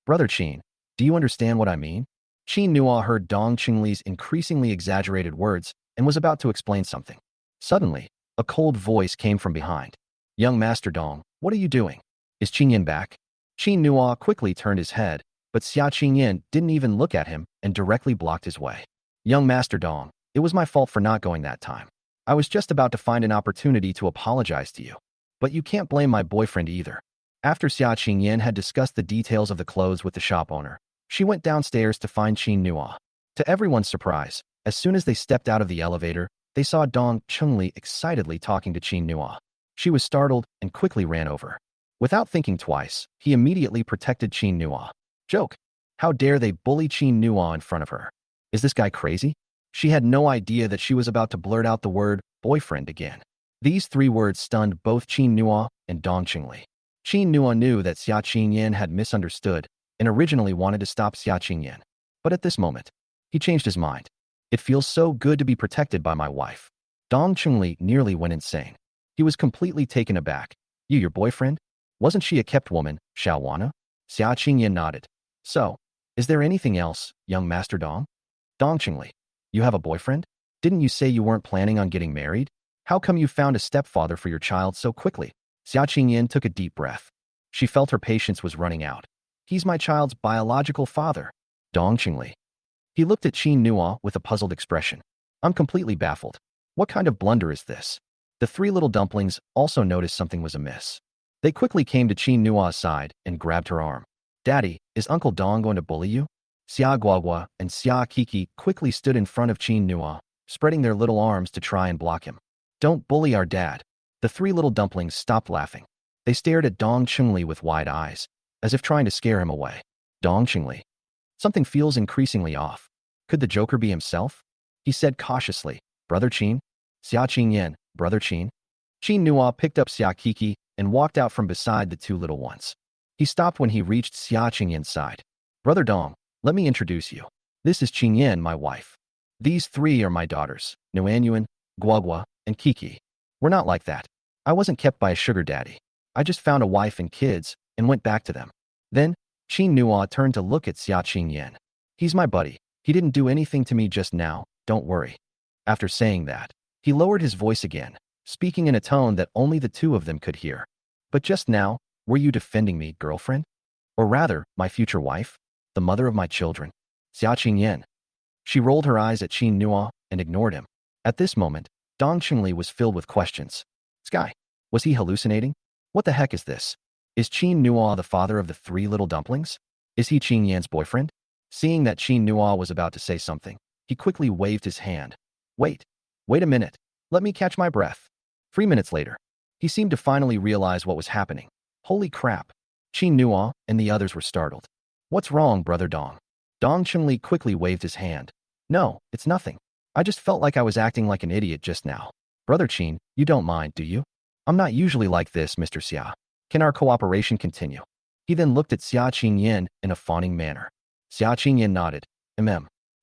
Brother Qin, do you understand what I mean? Qin Nuo heard Dong Qingli's increasingly exaggerated words and was about to explain something. Suddenly, a cold voice came from behind. Young Master Dong, what are you doing? Is Qingyan back? Qin Nuo quickly turned his head, but Xia Qingyan didn't even look at him and directly blocked his way. Young Master Dong, it was my fault for not going that time. I was just about to find an opportunity to apologize to you. But you can't blame my boyfriend either. After Xia Qingyan had discussed the details of the clothes with the shop owner, she went downstairs to find Qin Nuo. To everyone's surprise, as soon as they stepped out of the elevator, they saw Dong Qingli excitedly talking to Qin Nuo. She was startled and quickly ran over. Without thinking twice, he immediately protected Qin Nuo. Joke. How dare they bully Qin Nuo in front of her? Is this guy crazy? She had no idea that she was about to blurt out the word boyfriend again. These three words stunned both Qin Nuo and Dong Qingli. Qin Nuo knew that Xia Qingyan had misunderstood and originally wanted to stop Xia Qingyan. But at this moment, he changed his mind. It feels so good to be protected by my wife. Dong Qingli nearly went insane. He was completely taken aback. You your boyfriend? Wasn't she a kept woman, Xiaowana? Xia Qingyan nodded. So, is there anything else, young Master Dong? Dong Qingli. You have a boyfriend? Didn't you say you weren't planning on getting married? How come you found a stepfather for your child so quickly? Xia Qingyan took a deep breath. She felt her patience was running out. He's my child's biological father. Dong Qingli. He looked at Qin Nuo with a puzzled expression. I'm completely baffled. What kind of blunder is this? The three little dumplings also noticed something was amiss. They quickly came to Qin Nuo's side and grabbed her arm. Daddy, is Uncle Dong going to bully you? Xia Guagua and Xia Kiki quickly stood in front of Qin Nuo, spreading their little arms to try and block him. Don't bully our dad. The three little dumplings stopped laughing. They stared at Dong Qingli with wide eyes, as if trying to scare him away. Dong Qingli. Something feels increasingly off. Could the Joker be himself? He said cautiously, Brother Qin? Xia Qingyan, Brother Qin? Qin Nuo picked up Xia Kiki and walked out from beside the two little ones. He stopped when he reached Xia Qingyan's side. Brother Dong, let me introduce you. This is Qingyan, my wife. These three are my daughters, Nuanyuan, Guagua, and Kiki. We're not like that. I wasn't kept by a sugar daddy. I just found a wife and kids and went back to them. Then, Qin Nuo turned to look at Xia Qingyan. He's my buddy. He didn't do anything to me just now, don't worry. After saying that, he lowered his voice again. speaking in a tone that only the two of them could hear. But just now, were you defending me, girlfriend? Or rather, my future wife? The mother of my children? Xia Qingyan. She rolled her eyes at Qin Nuo and ignored him. At this moment, Dong Qingli was filled with questions. Sky, was he hallucinating? What the heck is this? Is Qin Nuo the father of the three little dumplings? Is he Qin Yan's boyfriend? Seeing that Qin Nuo was about to say something, he quickly waved his hand. Wait a minute. Let me catch my breath. 3 minutes later, he seemed to finally realize what was happening. Holy crap. Qin Nuo and the others were startled. What's wrong, brother Dong? Dong Chunli quickly waved his hand. No, it's nothing. I just felt like I was acting like an idiot just now. Brother Qin, you don't mind, do you? I'm not usually like this, Mr. Xia. Can our cooperation continue? He then looked at Xia Qingyan in a fawning manner. Xia Qingyan nodded.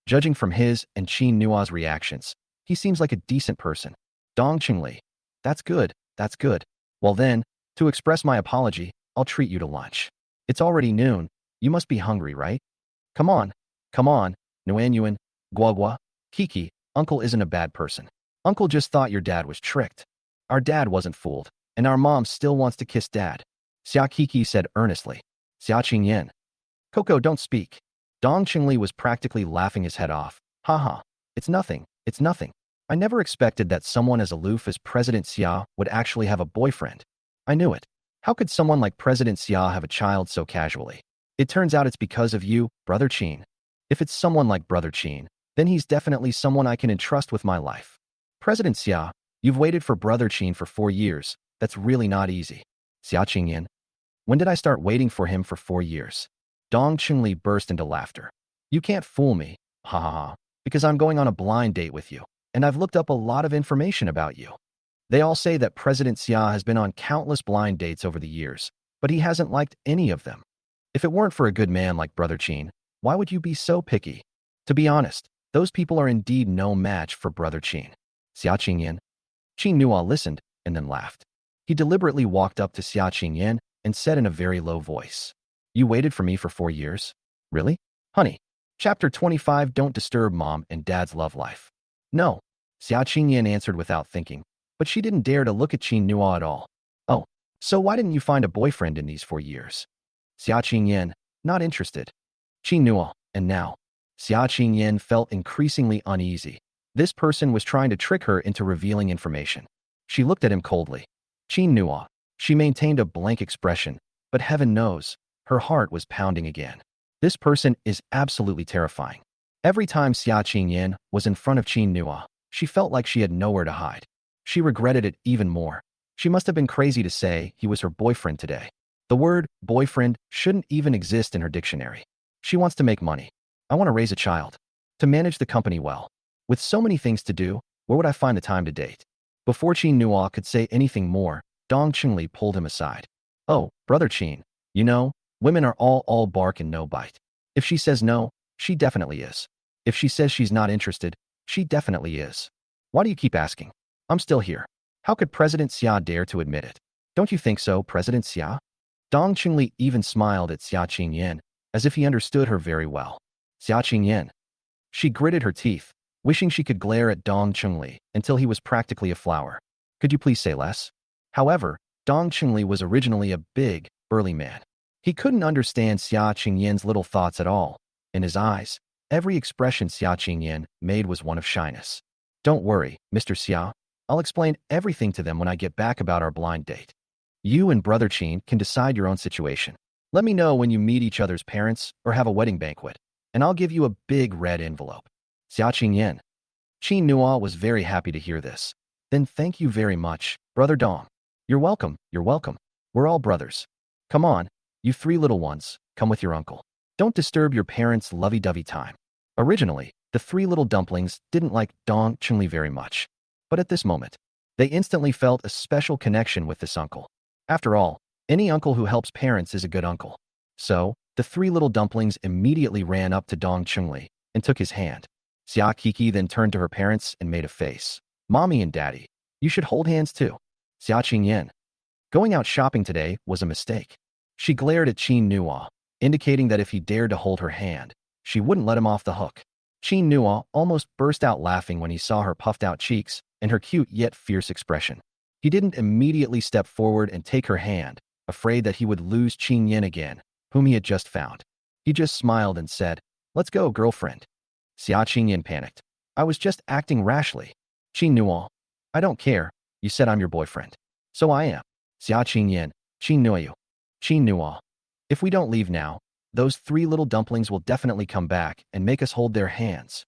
Judging from his and Qin Nuo's reactions, he seems like a decent person. Dong Qingli. That's good, that's good. Well then, to express my apology, I'll treat you to lunch. It's already noon. You must be hungry, right? Come on, Nuanyuan, Guagua, Kiki, Uncle isn't a bad person. Uncle just thought your dad was tricked. Our dad wasn't fooled, and our mom still wants to kiss dad. Xia Kiki said earnestly. Xia Qingyan. Coco, don't speak. Dong Qingli was practically laughing his head off. Haha, it's nothing, it's nothing. I never expected that someone as aloof as President Xia would actually have a boyfriend. I knew it. How could someone like President Xia have a child so casually? It turns out it's because of you, Brother Qin. If it's someone like Brother Qin, then he's definitely someone I can entrust with my life. President Xia, you've waited for Brother Qin for 4 years. That's really not easy. Xia Qingyan. When did I start waiting for him for 4 years? Dong Qingli burst into laughter. You can't fool me, ha ha ha, because I'm going on a blind date with you, and I've looked up a lot of information about you. They all say that President Xia has been on countless blind dates over the years, but he hasn't liked any of them. If it weren't for a good man like Brother Qin, why would you be so picky? To be honest, those people are indeed no match for Brother Qin. Xia Qingyan. Qin Nuo listened and then laughed. He deliberately walked up to Xia Qingyan and said in a very low voice, You waited for me for 4 years? Really? Honey. Chapter 25 Don't disturb mom and dad's love life. No. Xia Qingyan answered without thinking, but she didn't dare to look at Qin Nuo at all. Oh, so why didn't you find a boyfriend in these 4 years? Xia Qingyan, not interested. Qin Nuo, and now. Xia Qingyan felt increasingly uneasy. This person was trying to trick her into revealing information. She looked at him coldly. Qin Nuo. She maintained a blank expression, but heaven knows, her heart was pounding again. This person is absolutely terrifying. Every time Xia Qingyan was in front of Qin Nuo, she felt like she had nowhere to hide. She regretted it even more. She must have been crazy to say he was her boyfriend today. The word boyfriend shouldn't even exist in her dictionary. She wants to make money. I want to raise a child. To manage the company well. With so many things to do, where would I find the time to date? Before Qin Nuo could say anything more, Dong Qingli pulled him aside. Oh, Brother Qin, you know, women are all bark and no bite. If she says no, she definitely is. If she says she's not interested, she definitely is. Why do you keep asking? I'm still here. How could President Xia dare to admit it? Don't you think so, President Xia? Dong Qingli even smiled at Xia Qingyan, as if he understood her very well. Xia Qingyan. She gritted her teeth, wishing she could glare at Dong Qingli until he was practically a flower. Could you please say less? However, Dong Qingli was originally a big, burly man. He couldn't understand Xia Qingyan's little thoughts at all. In his eyes, every expression Xia Qingyan made was one of shyness. Don't worry, Mr. Xia. I'll explain everything to them when I get back about our blind date. You and Brother Qin can decide your own situation. Let me know when you meet each other's parents or have a wedding banquet, and I'll give you a big red envelope. Xia Qingyan. Qin Nuo was very happy to hear this. Then thank you very much, Brother Dong. You're welcome, you're welcome. We're all brothers. Come on, you 3 little ones, come with your uncle. Don't disturb your parents' lovey-dovey time. Originally, the 3 little dumplings didn't like Dong Qingli very much. But at this moment, they instantly felt a special connection with this uncle. After all, any uncle who helps parents is a good uncle. So, the 3 little dumplings immediately ran up to Dong Qingli and took his hand. Xia Kiki then turned to her parents and made a face. Mommy and Daddy, you should hold hands too. Xia Qingyan. Going out shopping today was a mistake. She glared at Qin Nuo, indicating that if he dared to hold her hand, she wouldn't let him off the hook. Qin Nuo almost burst out laughing when he saw her puffed out cheeks and her cute yet fierce expression. He didn't immediately step forward and take her hand, afraid that he would lose Qin Yin again, whom he had just found. He just smiled and said, "Let's go, girlfriend." Xia Qingyin panicked. "I was just acting rashly." "Qin Nuo, I don't care. You said I'm your boyfriend." "So I am." Xia Qingyin, "Qin Nuoyu." "Qin Nuo. If we don't leave now, those three little dumplings will definitely come back and make us hold their hands."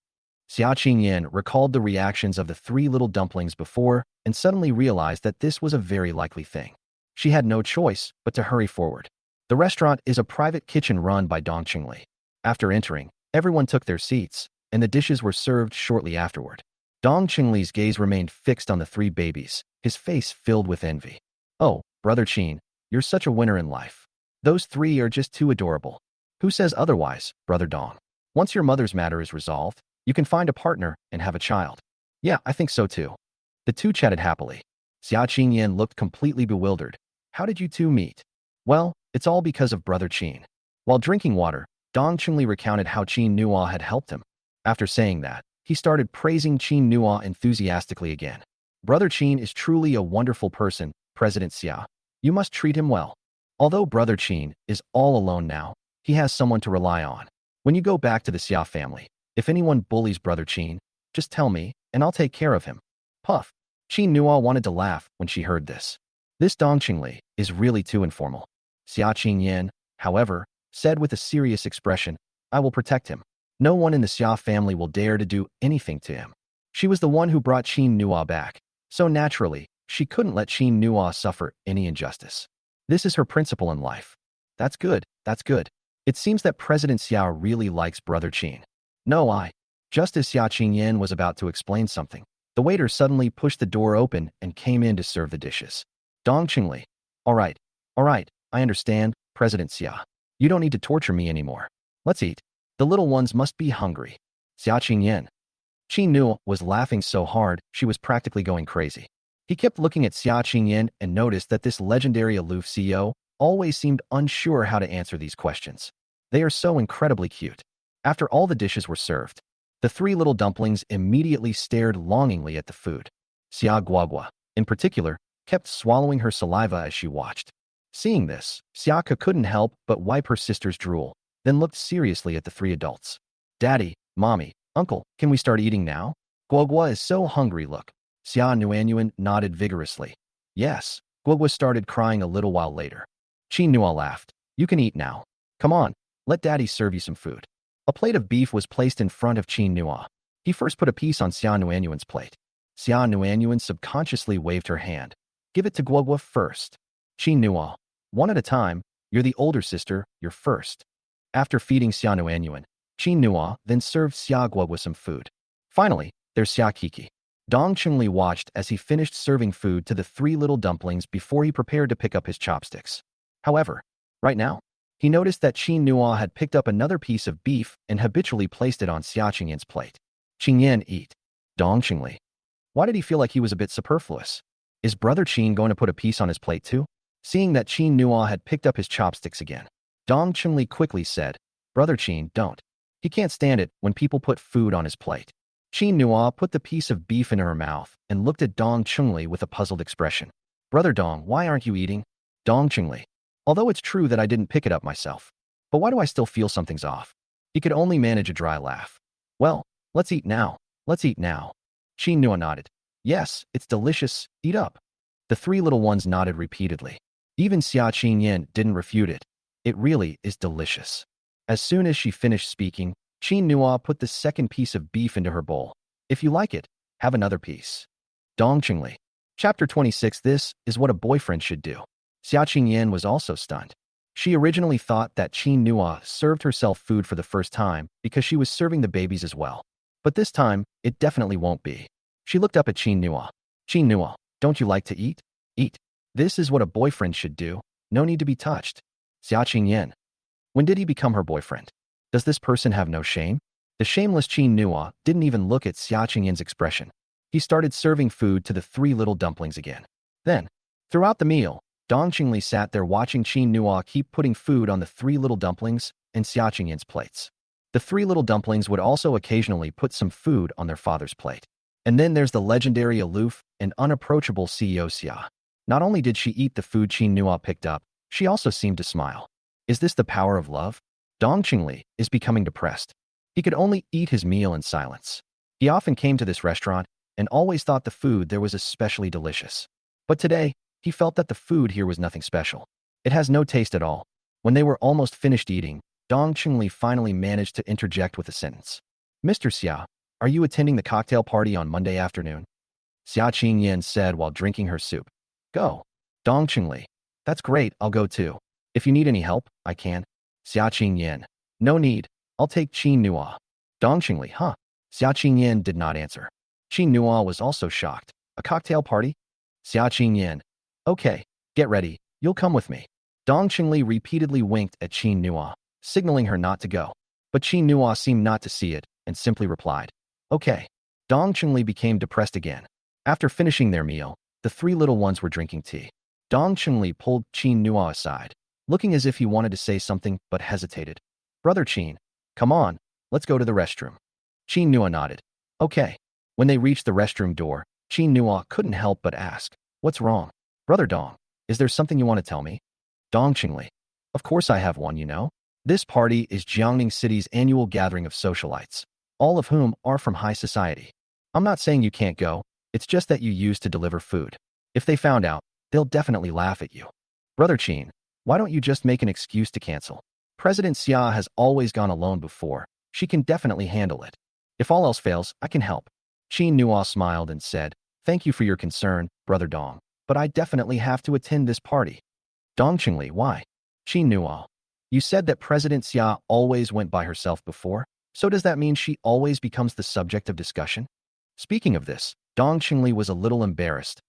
Xia Qingyin recalled the reactions of the three little dumplings before and suddenly realized that this was a very likely thing. She had no choice but to hurry forward. The restaurant is a private kitchen run by Dong Qingli. After entering, everyone took their seats, and the dishes were served shortly afterward. Dong Qingli's gaze remained fixed on the three babies, his face filled with envy. "Oh, brother Qin, you're such a winner in life. Those three are just too adorable." "Who says otherwise, brother Dong? Once your mother's matter is resolved, you can find a partner and have a child." "Yeah, I think so too." The two chatted happily. Xia Qingyan looked completely bewildered. "How did you two meet?" "Well, it's all because of brother Qin." While drinking water, Dong Qingli recounted how Qin Nuo had helped him. After saying that, he started praising Qin Nuo enthusiastically again. "Brother Qin is truly a wonderful person, President Xia. You must treat him well. Although brother Qin is all alone now, he has someone to rely on. When you go back to the Xia family, if anyone bullies brother Qin, just tell me, and I'll take care of him." Puff. Qin Nuo wanted to laugh when she heard this. This Dong Qingli is really too informal. Xia Qingyan, however, said with a serious expression, "I will protect him. No one in the Xia family will dare to do anything to him." She was the one who brought Qin Nuo back, so naturally, she couldn't let Qin Nuo suffer any injustice. This is her principle in life. That's good, that's good. It seems that President Xia really likes brother Qin. "No, I." Just as Xia Qingyan was about to explain something, the waiter suddenly pushed the door open and came in to serve the dishes. Dong Qingli. All right, I understand, President Xia. You don't need to torture me anymore. Let's eat. The little ones must be hungry." Xia Qingyan. Qin Nuo was laughing so hard, she was practically going crazy. He kept looking at Xia Qingyan and noticed that this legendary aloof CEO always seemed unsure how to answer these questions. They are so incredibly cute. After all the dishes were served, the three little dumplings immediately stared longingly at the food. Xia Guagua, in particular, kept swallowing her saliva as she watched. Seeing this, Xiaka couldn't help but wipe her sister's drool, then looked seriously at the three adults. "Daddy, Mommy, Uncle, can we start eating now? Guagua is so hungry, look." Xia Nuanyuan nodded vigorously. Yes. Guagua started crying a little while later. Qin Nuo laughed. "You can eat now. Come on, let Daddy serve you some food." A plate of beef was placed in front of Qin Nuo. He first put a piece on Xia Nuanyuan's plate. Xia Nuanyuan subconsciously waved her hand. "Give it to Guagua first." Qin Nuo. "One at a time. You're the older sister, you're first." After feeding Xia Nuanyuan, Qin Nuo then served Xia Guagua some food. Finally, there's Xia Kiki. Dong Qingli watched as he finished serving food to the three little dumplings before he prepared to pick up his chopsticks. However, right now, he noticed that Qin Nuo had picked up another piece of beef and habitually placed it on Xia Qingyan's plate. "Qingyan, eat." Dong Qingli. Why did he feel like he was a bit superfluous? Is brother Qin going to put a piece on his plate too? Seeing that Qin Nuo had picked up his chopsticks again, Dong Qingli quickly said, "Brother Qin, don't." He can't stand it when people put food on his plate. Qin Nuo put the piece of beef into her mouth and looked at Dong Qingli with a puzzled expression. "Brother Dong, why aren't you eating?" Dong Qingli. "Although it's true that I didn't pick it up myself, but why do I still feel something's off?" He could only manage a dry laugh. "Well, let's eat now. Let's eat now." Qin Nuo nodded. "Yes, it's delicious. Eat up." The three little ones nodded repeatedly. Even Xia Qingyan didn't refute it. "It really is delicious." As soon as she finished speaking, Qin Nuo put the second piece of beef into her bowl. "If you like it, have another piece." Dong Qingli. Chapter 26. This is what a boyfriend should do. Xia Qingyan was also stunned. She originally thought that Qin Nuo served herself food for the first time because she was serving the babies as well. But this time, it definitely won't be. She looked up at Qin Nuo. "Qin Nuo, don't you like to eat? Eat. This is what a boyfriend should do. No need to be touched." Xia Qingyan. When did he become her boyfriend? Does this person have no shame? The shameless Qin Nuo didn't even look at Xia Qingyan's expression. He started serving food to the three little dumplings again. Then, throughout the meal, Dong Qingli sat there watching Qin Nuo keep putting food on the three little dumplings and Xia Qingyan's plates. The three little dumplings would also occasionally put some food on their father's plate. And then there's the legendary aloof and unapproachable CEO Xia. Not only did she eat the food Qin Nua picked up, she also seemed to smile. Is this the power of love? Dong Qingli is becoming depressed. He could only eat his meal in silence. He often came to this restaurant and always thought the food there was especially delicious. But today, he felt that the food here was nothing special. It has no taste at all. When they were almost finished eating, Dong Qingli finally managed to interject with a sentence. Mr. Xia, are you attending the cocktail party on Monday afternoon? Xia Qingyan said while drinking her soup. Go. Dong Qingli. That's great, I'll go too. If you need any help, I can. Xia Qingyan. No need. I'll take Qin Nua. Dong Qingli, huh? Xia Qingyan did not answer. Qin Nua was also shocked. A cocktail party? Xia Qingyan. Okay, get ready. You'll come with me. Dong Qingli repeatedly winked at Qin Nua, signaling her not to go. But Qin Nua seemed not to see it and simply replied, okay. Dong Qingli became depressed again. After finishing their meal, the three little ones were drinking tea. Dong Qingli pulled Qin Nua aside, looking as if he wanted to say something but hesitated. Brother Qin, come on, let's go to the restroom. Qin Nua nodded. Okay. When they reached the restroom door, Qin Nua couldn't help but ask, what's wrong? Brother Dong, is there something you want to tell me? Dong Qingli. Of course I have one, you know. This party is Jiangning City's annual gathering of socialites, all of whom are from high society. I'm not saying you can't go, it's just that you used to deliver food. If they found out, they'll definitely laugh at you. Brother Qin, why don't you just make an excuse to cancel? President Xia has always gone alone before. She can definitely handle it. If all else fails, I can help. Qin Nua smiled and said, thank you for your concern, Brother Dong, but I definitely have to attend this party. Dong Qingli, why? Qin Nua. You said that President Xia always went by herself before, so does that mean she always becomes the subject of discussion? Speaking of this, Dong Qingli was a little embarrassed.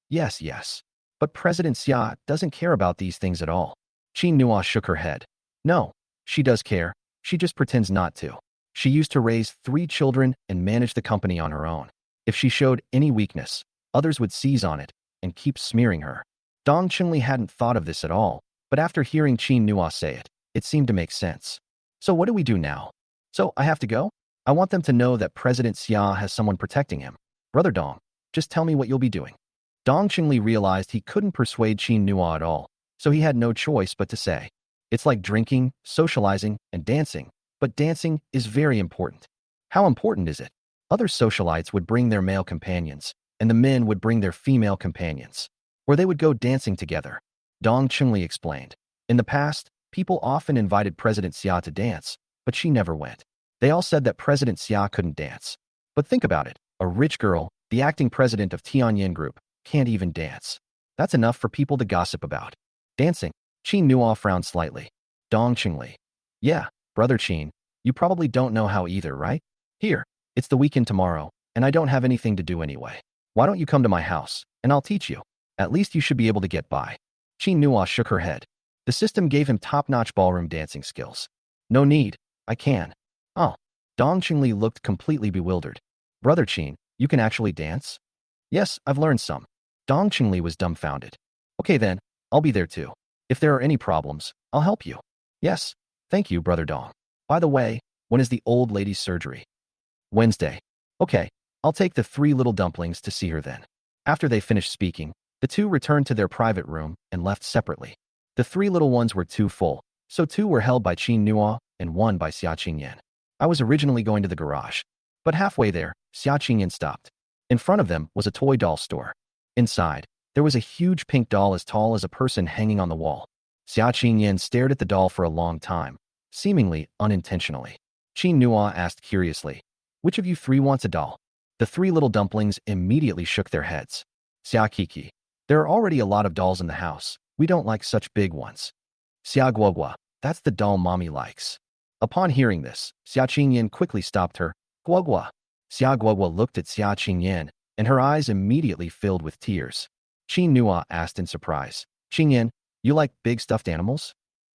Yes. But President Xia doesn't care about these things at all. Qin Nua shook her head. No, she does care. She just pretends not to. She used to raise 3 children and manage the company on her own. If she showed any weakness, others would seize on it and keep smearing her. Dong Qingli hadn't thought of this at all, but after hearing Qin Nua say it, it seemed to make sense. So what do we do now? So I have to go? I want them to know that President Xia has someone protecting him. Brother Dong, just tell me what you'll be doing. Dong Qingli realized he couldn't persuade Qin Nua at all, so he had no choice but to say, it's like drinking, socializing, and dancing, but dancing is very important. How important is it? Other socialites would bring their male companions, and the men would bring their female companions, or they would go dancing together. Dong Qingli explained. In the past, people often invited President Xia to dance, but she never went. They all said that President Xia couldn't dance. But think about it, a rich girl, the acting president of Tianyin Group, can't even dance. That's enough for people to gossip about. Dancing. Qin Nua frowned slightly. Dong Qingli. Yeah, Brother Qin, you probably don't know how either, right? Here, it's the weekend tomorrow, and I don't have anything to do anyway. Why don't you come to my house, and I'll teach you. At least you should be able to get by. Qin Nua shook her head. The system gave him top-notch ballroom dancing skills. No need. I can. Oh. Dong Qingli looked completely bewildered. Brother Qin, you can actually dance? Yes, I've learned some. Dong Qingli was dumbfounded. Okay then, I'll be there too. If there are any problems, I'll help you. Yes, thank you, Brother Dong. By the way, when is the old lady's surgery? Wednesday. Okay, I'll take the 3 little dumplings to see her then. After they finished speaking, the 2 returned to their private room and left separately. The 3 little ones were too full, so 2 were held by Qin Nua and 1 by Xia Qingyan. I was originally going to the garage, but halfway there, Xia Qingyan stopped. In front of them was a toy doll store. Inside, there was a huge pink doll as tall as a person hanging on the wall. Xia Qingyan stared at the doll for a long time, seemingly unintentionally. Qin Nua asked curiously, which of you 3 wants a doll? The 3 little dumplings immediately shook their heads. Xia Kiki, there are already a lot of dolls in the house. We don't like such big ones. Xia Guogua, that's the doll mommy likes. Upon hearing this, Xia Qingyan quickly stopped her. Guogua. Xia Guogua looked at Xia Qingyan, and her eyes immediately filled with tears. Qin Nua asked in surprise, Qingyan, you like big stuffed animals?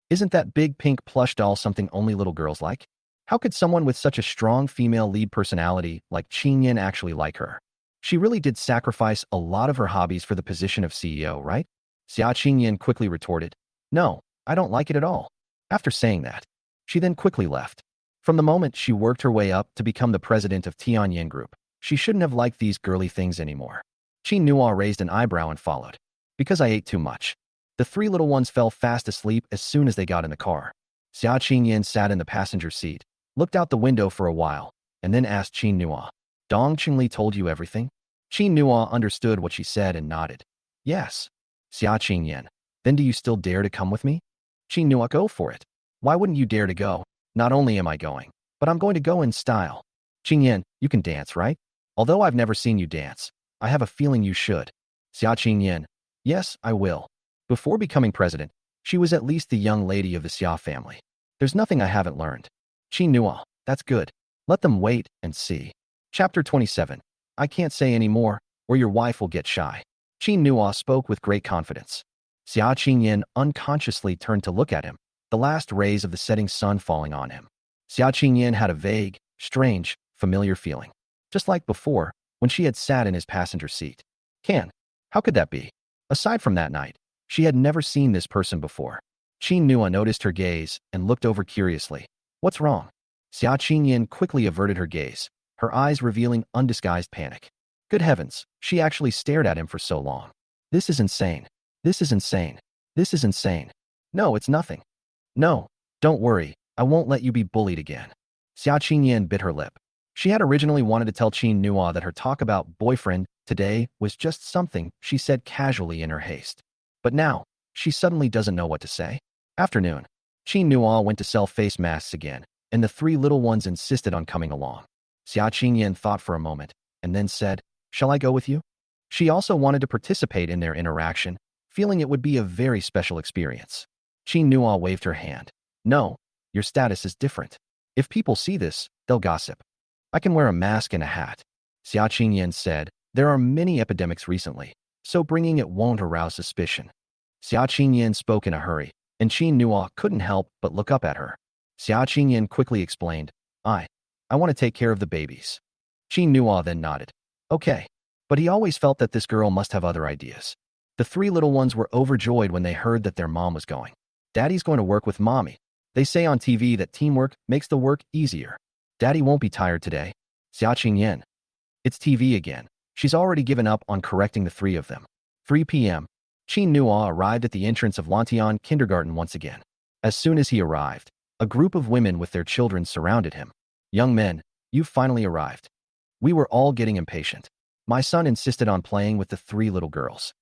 Isn't that big pink plush doll something only little girls like? How could someone with such a strong female lead personality like Qingyan actually like her? She really did sacrifice a lot of her hobbies for the position of CEO, right? Xia Qingyan quickly retorted, no, I don't like it at all. After saying that, she then quickly left. From the moment she worked her way up to become the president of Tianyin Group, she shouldn't have liked these girly things anymore. Qin Nua raised an eyebrow and followed. Because I ate too much. The three little ones fell fast asleep as soon as they got in the car. Xia Qingyan sat in the passenger seat, looked out the window for a while, and then asked Qin Nua, Dong Qingli told you everything? Qin Nua understood what she said and nodded. Yes. Xia Qingyan, then do you still dare to come with me? Qin Nua, go for it. Why wouldn't you dare to go? Not only am I going, but I'm going to go in style. Qingyan, you can dance, right? Although I've never seen you dance, I have a feeling you should. Xia Qingyan, yes, I will. Before becoming president, she was at least the young lady of the Xia family. There's nothing I haven't learned. Qin Nua, that's good. Let them wait and see. Chapter 27. I can't say any more, or your wife will get shy. Qin Nua spoke with great confidence. Xia Qingyan unconsciously turned to look at him, the last rays of the setting sun falling on him. Xia Qingyan had a vague, strange, familiar feeling. Just like before, when she had sat in his passenger seat. How could that be? Aside from that night, she had never seen this person before. Qin Nua noticed her gaze and looked over curiously. What's wrong? Xia Qingyan quickly averted her gaze, her eyes revealing undisguised panic. Good heavens, she actually stared at him for so long. This is insane. This is insane. This is insane. No, it's nothing. No, don't worry, I won't let you be bullied again. Xia Qingyan bit her lip. She had originally wanted to tell Qin Nua that her talk about boyfriend today was just something she said casually in her haste. But now, she suddenly doesn't know what to say. Afternoon. Qin Nua went to sell face masks again, and the three little ones insisted on coming along. Xia Qingyan thought for a moment, and then said, Shall I go with you? She also wanted to participate in their interaction, feeling it would be a very special experience. Qin Nua waved her hand. No, your status is different. If people see this, they'll gossip. I can wear a mask and a hat. Xia Qingyan said, There are many epidemics recently, so bringing it won't arouse suspicion. Xia Qingyan spoke in a hurry, and Qin Nua couldn't help but look up at her. Xia Qingyan quickly explained, I want to take care of the babies. Qin Nua then nodded. Okay. But he always felt that this girl must have other ideas. The three little ones were overjoyed when they heard that their mom was going. Daddy's going to work with mommy. They say on TV that teamwork makes the work easier. Daddy won't be tired today. Xia Qingyan. It's TV again. She's already given up on correcting the three of them. 3 p.m. Qin Nua arrived at the entrance of Lantian kindergarten once again. As soon as he arrived, a group of women with their children surrounded him. Young men, you've finally arrived. We were all getting impatient. My son insisted on playing with the three little girls.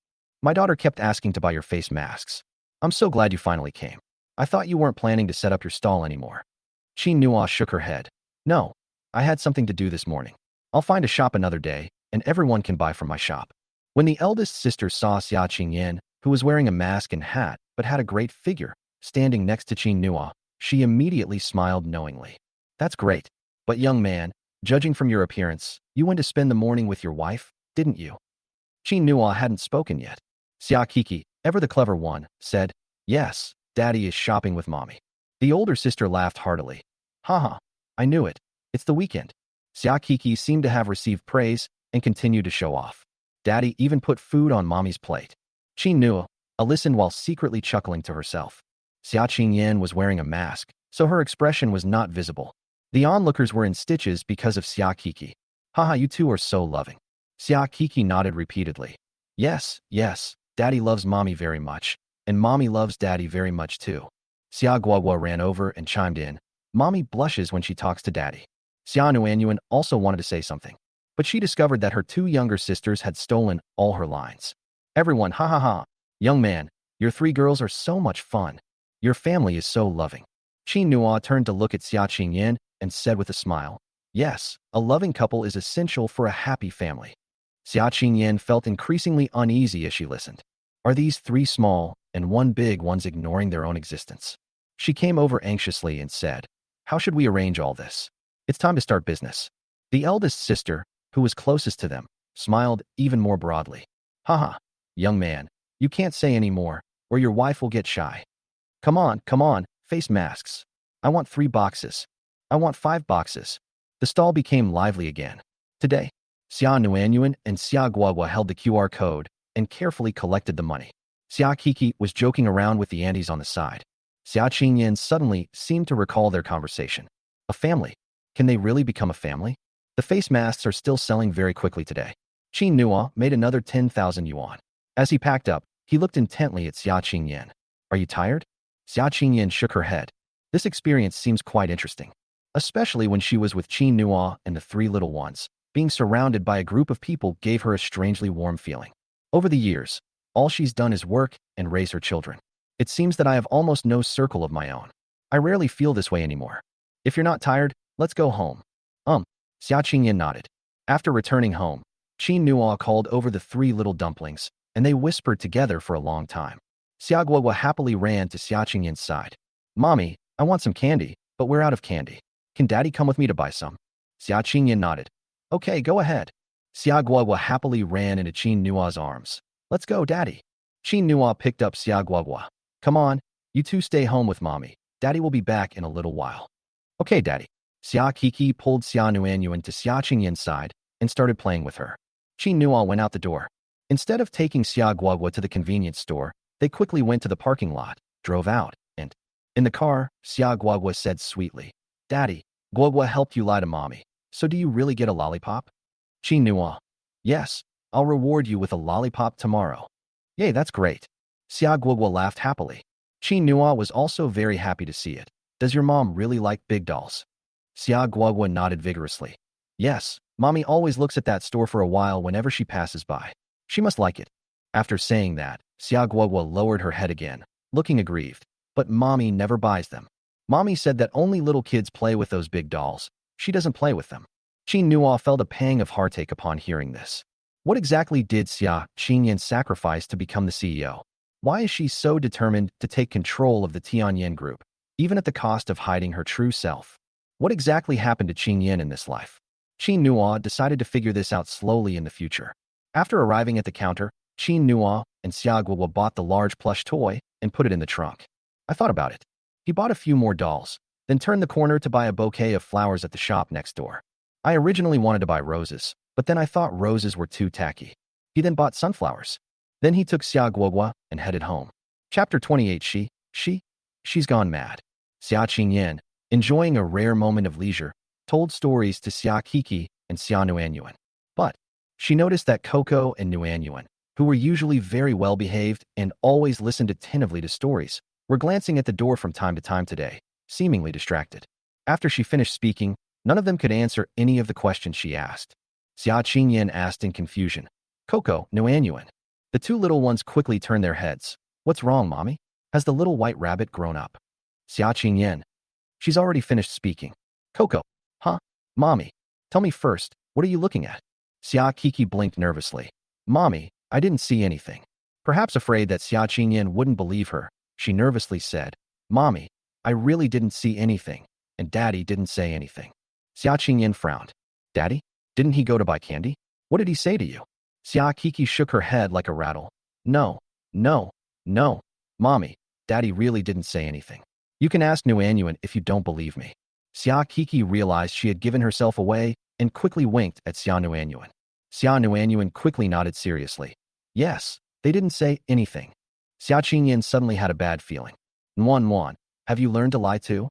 My daughter kept asking to buy your face masks. I'm so glad you finally came. I thought you weren't planning to set up your stall anymore. Qin Nua shook her head. No, I had something to do this morning. I'll find a shop another day, and everyone can buy from my shop. When the eldest sister saw Xia Qingyan, who was wearing a mask and hat but had a great figure, standing next to Qin Nua, she immediately smiled knowingly. That's great. But young man, judging from your appearance, you went to spend the morning with your wife, didn't you? Qin Nua hadn't spoken yet. Xia Kiki, ever the clever one, said, Yes, Daddy is shopping with Mommy. The older sister laughed heartily. Haha, I knew it. It's the weekend. Xia Kiki seemed to have received praise and continued to show off. Daddy even put food on Mommy's plate. Qin Nua listened while secretly chuckling to herself. Xia Qingyan was wearing a mask, so her expression was not visible. The onlookers were in stitches because of Xia Kiki. Haha, you two are so loving. Xia Kiki nodded repeatedly. Yes, yes, Daddy loves Mommy very much, and Mommy loves Daddy very much too. Xia Guagua ran over and chimed in. Mommy blushes when she talks to Daddy. Xia Nuanyuan also wanted to say something, but she discovered that her two younger sisters had stolen all her lines. Everyone, ha ha ha. Young man, your three girls are so much fun. Your family is so loving. Qin Nua turned to look at Xia Qingyan and said with a smile, Yes, a loving couple is essential for a happy family. Xia Qingyan felt increasingly uneasy as she listened. Are these three small and one big ones ignoring their own existence? She came over anxiously and said, How should we arrange all this? It's time to start business. The eldest sister, who was closest to them, smiled even more broadly. Haha, young man, you can't say any more, or your wife will get shy. Come on, face masks. I want 3 boxes. I want 5 boxes. The stall became lively again. Today, Xia Nuanyuan and Xia Guagua held the QR code and carefully collected the money. Xia Kiki was joking around with the aunties on the side. Xia Qingyan suddenly seemed to recall their conversation. A family. Can they really become a family? The face masks are still selling very quickly today. Qin Nua made another 10,000 yuan. As he packed up, he looked intently at Xia Qingyan. Are you tired? Xia Qingyan shook her head. This experience seems quite interesting, especially when she was with Qin Nua and the three little ones. Being surrounded by a group of people gave her a strangely warm feeling. Over the years, all she's done is work and raise her children. It seems that I have almost no circle of my own. I rarely feel this way anymore. If you're not tired, let's go home. Xia Qingyan nodded. After returning home, Qin Nua called over the three little dumplings, and they whispered together for a long time. Xia Guogua happily ran to Xia Qingyan's side. Mommy, I want some candy, but we're out of candy. Can Daddy come with me to buy some? Xia Qingyan nodded. Okay, go ahead. Xia Guogua happily ran into Qin Nua's arms. Let's go, Daddy. Qin Nua picked up Xia Guogua. Come on, you two stay home with Mommy. Daddy will be back in a little while. Okay, Daddy. Xia Kiki pulled Xia Nuanyuan to Xia Qingyan's side and started playing with her. Qin Nua went out the door. Instead of taking Xia Guogua to the convenience store, they quickly went to the parking lot, drove out, and in the car, Xia Guogua said sweetly, Daddy, Guogua helped you lie to Mommy, so do you really get a lollipop? Qin Nua, yes, I'll reward you with a lollipop tomorrow. Yay, that's great. Xia Guogua laughed happily. Qin Nua was also very happy to see it. Does your mom really like big dolls? Xia Guogua nodded vigorously. Yes, Mommy always looks at that store for a while whenever she passes by. She must like it. After saying that, Xia Guogua lowered her head again, looking aggrieved. But Mommy never buys them. Mommy said that only little kids play with those big dolls. She doesn't play with them. Qin Nua felt a pang of heartache upon hearing this. What exactly did Xia Qingyan sacrifice to become the CEO? Why is she so determined to take control of the Tianyan group, even at the cost of hiding her true self? What exactly happened to Qingyan in this life? Qin Nua decided to figure this out slowly in the future. After arriving at the counter, Qin Nua and Xia Guogua bought the large plush toy and put it in the trunk. I thought about it. He bought a few more dolls, then turned the corner to buy a bouquet of flowers at the shop next door. I originally wanted to buy roses, but then I thought roses were too tacky. He then bought sunflowers. Then he took Xia Guogua and headed home. Chapter 28. She's gone mad. Xia Qingyan, enjoying a rare moment of leisure, told stories to Xia Kiki and Xia Nuanyuan. But she noticed that Coco and Nuanyuan, who were usually very well-behaved and always listened attentively to stories, were glancing at the door from time to time today, seemingly distracted. After she finished speaking, none of them could answer any of the questions she asked. Xia Qingyan asked in confusion, Coco, Nuanyuan. The two little ones quickly turned their heads. What's wrong, Mommy? Has the little white rabbit grown up? Xia Qingyan. She's already finished speaking. Coco. Huh? Mommy. Tell me first, what are you looking at? Xia Kiki blinked nervously. Mommy, I didn't see anything. Perhaps afraid that Xia Qingyan wouldn't believe her, she nervously said, Mommy, I really didn't see anything, and Daddy didn't say anything. Xia Qingyan frowned. Daddy? Didn't he go to buy candy? What did he say to you? Xia Kiki shook her head like a rattle. No. Mommy, Daddy really didn't say anything. You can ask Nuanyuan if you don't believe me. Xia Kiki realized she had given herself away and quickly winked at Xia Nuanyuan. Xia Nuanyuan quickly nodded seriously. Yes, they didn't say anything. Xia Qingyan suddenly had a bad feeling. Nuan, have you learned to lie too?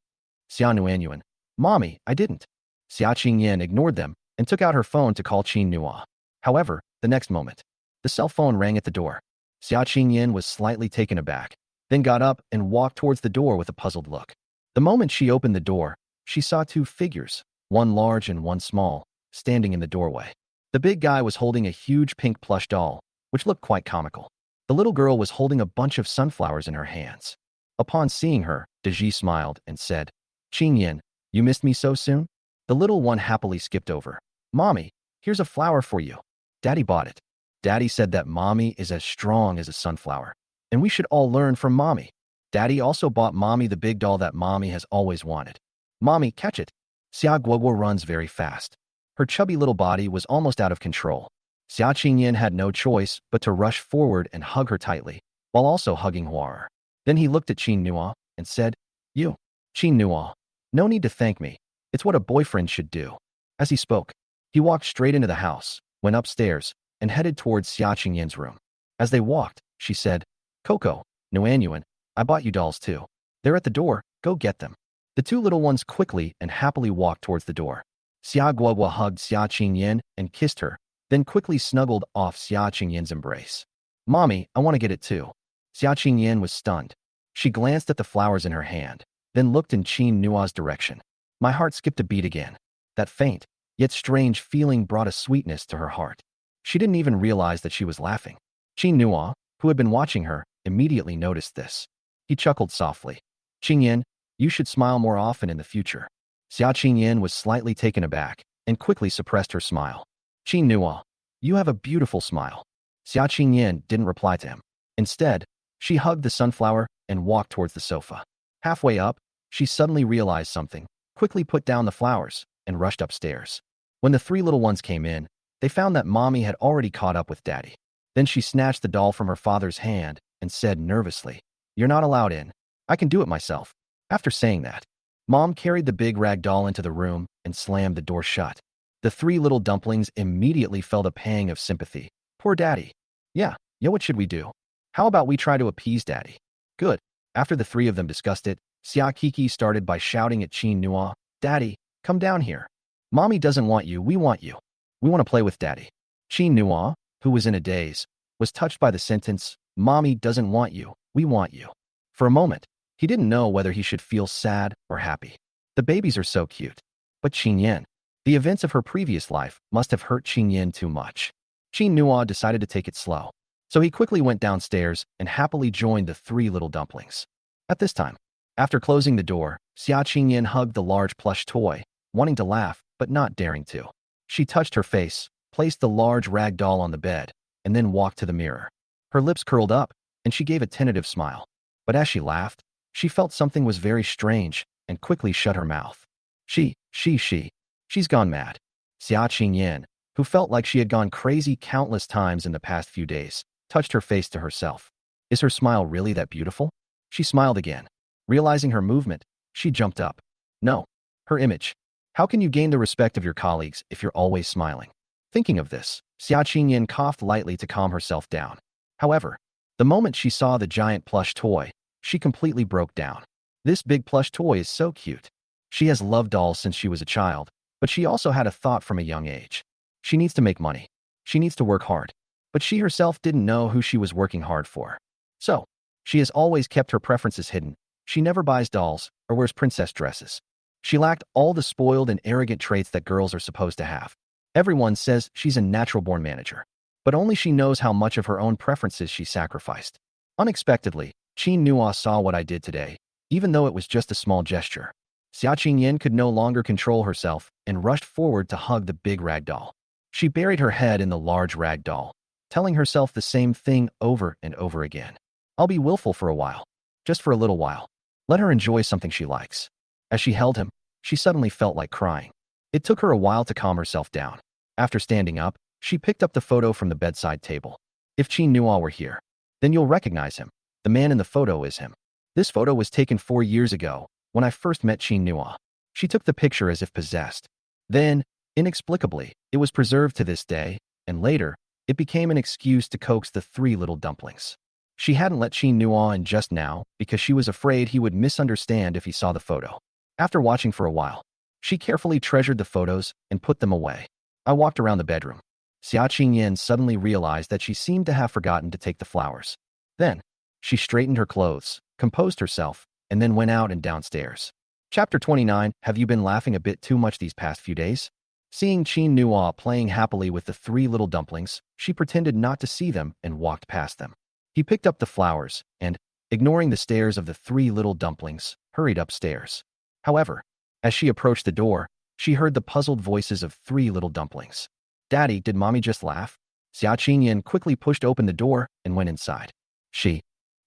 Xia Nuanyuan. Mommy, I didn't. Xia Qingyan ignored them and took out her phone to call Qin Nua. However, the next moment, the cell phone rang at the door. Xia Qingyan was slightly taken aback, then got up and walked towards the door with a puzzled look. The moment she opened the door, she saw two figures, one large and one small, standing in the doorway. The big guy was holding a huge pink plush doll, which looked quite comical. The little girl was holding a bunch of sunflowers in her hands. Upon seeing her, Deji smiled and said, Qingyan, you missed me so soon? The little one happily skipped over. Mommy, here's a flower for you. Daddy bought it. Daddy said that Mommy is as strong as a sunflower, and we should all learn from Mommy. Daddy also bought Mommy the big doll that Mommy has always wanted. Mommy, catch it. Xia Guogua runs very fast. Her chubby little body was almost out of control. Xia Qingyan had no choice but to rush forward and hug her tightly, while also hugging Huar. Then he looked at Qin Nua and said, You, Qin Nua, no need to thank me. It's what a boyfriend should do. As he spoke, he walked straight into the house, went upstairs, and headed towards Xia Qingyan's room. As they walked, she said, Coco, Nuanyuan, I bought you dolls too. They're at the door, go get them. The two little ones quickly and happily walked towards the door. Xia Guogua hugged Xia Qingyan and kissed her, then quickly snuggled off Xia Qingyin's embrace. Mommy, I want to get it too. Xia Qingyin was stunned. She glanced at the flowers in her hand, then looked in Qin Nua's direction. My heart skipped a beat again. That faint, yet strange feeling brought a sweetness to her heart. She didn't even realize that she was laughing. Qin Nua, who had been watching her, immediately noticed this. He chuckled softly. Qingyin, you should smile more often in the future. Xia Qingyin was slightly taken aback and quickly suppressed her smile. Qin Nua, you have a beautiful smile. Xia Qingyin didn't reply to him. Instead, she hugged the sunflower and walked towards the sofa. Halfway up, she suddenly realized something, quickly put down the flowers, and rushed upstairs. When the three little ones came in, they found that Mommy had already caught up with Daddy. Then she snatched the doll from her father's hand and said nervously, "You're not allowed in. I can do it myself." After saying that, Mom carried the big rag doll into the room and slammed the door shut. The three little dumplings immediately felt a pang of sympathy. Poor Daddy. Yeah, what should we do? How about we try to appease Daddy? Good. After the three of them discussed it, Xia Kiki started by shouting at Qin Nua, "Daddy, come down here. Mommy doesn't want you, we want you. We want to play with Daddy." Qin Nua, who was in a daze, was touched by the sentence, "Mommy doesn't want you, we want you." For a moment, he didn't know whether he should feel sad or happy. The babies are so cute. But Qingyan, the events of her previous life must have hurt Qingyan too much. Qin Nua decided to take it slow. So he quickly went downstairs and happily joined the three little dumplings. At this time, after closing the door, Xia Qingyan hugged the large plush toy, wanting to laugh but not daring to. She touched her face, placed the large rag doll on the bed, and then walked to the mirror. Her lips curled up, and she gave a tentative smile. But as she laughed, she felt something was very strange and quickly shut her mouth. She's gone mad. Xia Qingyan, who felt like she had gone crazy countless times in the past few days, touched her face to herself. Is her smile really that beautiful? She smiled again. Realizing her movement, she jumped up. No, her image. How can you gain the respect of your colleagues if you're always smiling? Thinking of this, Xia Qingyan coughed lightly to calm herself down. However, the moment she saw the giant plush toy, she completely broke down. This big plush toy is so cute. She has loved dolls since she was a child, but she also had a thought from a young age. She needs to make money. She needs to work hard. But she herself didn't know who she was working hard for. So, she has always kept her preferences hidden. She never buys dolls or wears princess dresses. She lacked all the spoiled and arrogant traits that girls are supposed to have. Everyone says she's a natural-born manager, but only she knows how much of her own preferences she sacrificed. Unexpectedly, Qin Nua saw what I did today, even though it was just a small gesture. Xia Qingyan could no longer control herself and rushed forward to hug the big rag doll. She buried her head in the large rag doll, telling herself the same thing over and over again. I'll be willful for a while. Just for a little while. Let her enjoy something she likes. As she held him, she suddenly felt like crying. It took her a while to calm herself down. After standing up, she picked up the photo from the bedside table. If Qin Nua were here, then you'll recognize him. The man in the photo is him. This photo was taken 4 years ago, when I first met Qin Nua. She took the picture as if possessed. Then, inexplicably, it was preserved to this day, and later, it became an excuse to coax the three little dumplings. She hadn't let Qin Nua in just now because she was afraid he would misunderstand if he saw the photo. After watching for a while, she carefully treasured the photos and put them away. I walked around the bedroom. Xia Qingyan suddenly realized that she seemed to have forgotten to take the flowers. Then, she straightened her clothes, composed herself, and then went out and downstairs. Chapter 29. Have you been laughing a bit too much these past few days? Seeing Qin Nua playing happily with the three little dumplings, she pretended not to see them and walked past them. He picked up the flowers and, ignoring the stares of the three little dumplings, hurried upstairs. However, as she approached the door, she heard the puzzled voices of three little dumplings. Daddy, did Mommy just laugh? Xia Qingyan quickly pushed open the door and went inside.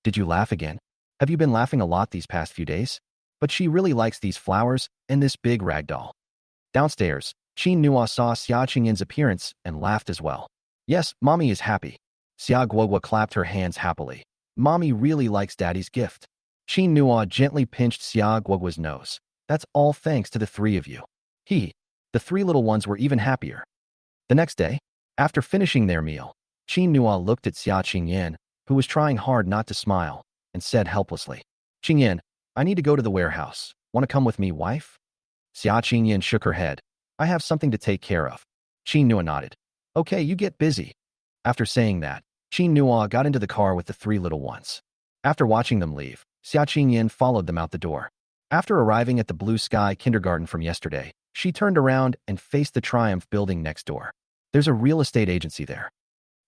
Did you laugh again? Have you been laughing a lot these past few days? But she really likes these flowers and this big rag doll. Downstairs, Qin Nua saw Xia Qingyan's appearance and laughed as well. Yes, Mommy is happy. Xia Guogua clapped her hands happily. Mommy really likes Daddy's gift. Qin Nua gently pinched Xia Guogua's nose. That's all thanks to the three of you. The three little ones were even happier. The next day, after finishing their meal, Qin Nua looked at Xia Qingyan, who was trying hard not to smile, and said helplessly, Qingyan, I need to go to the warehouse. Want to come with me, wife? Xia Qingyan shook her head. I have something to take care of. Qin Nua nodded. Okay, you get busy. After saying that, Qin Nua got into the car with the three little ones. After watching them leave, Xia Qingyan followed them out the door. After arriving at the blue sky kindergarten from yesterday, she turned around and faced the Triumph building next door. There's a real estate agency there.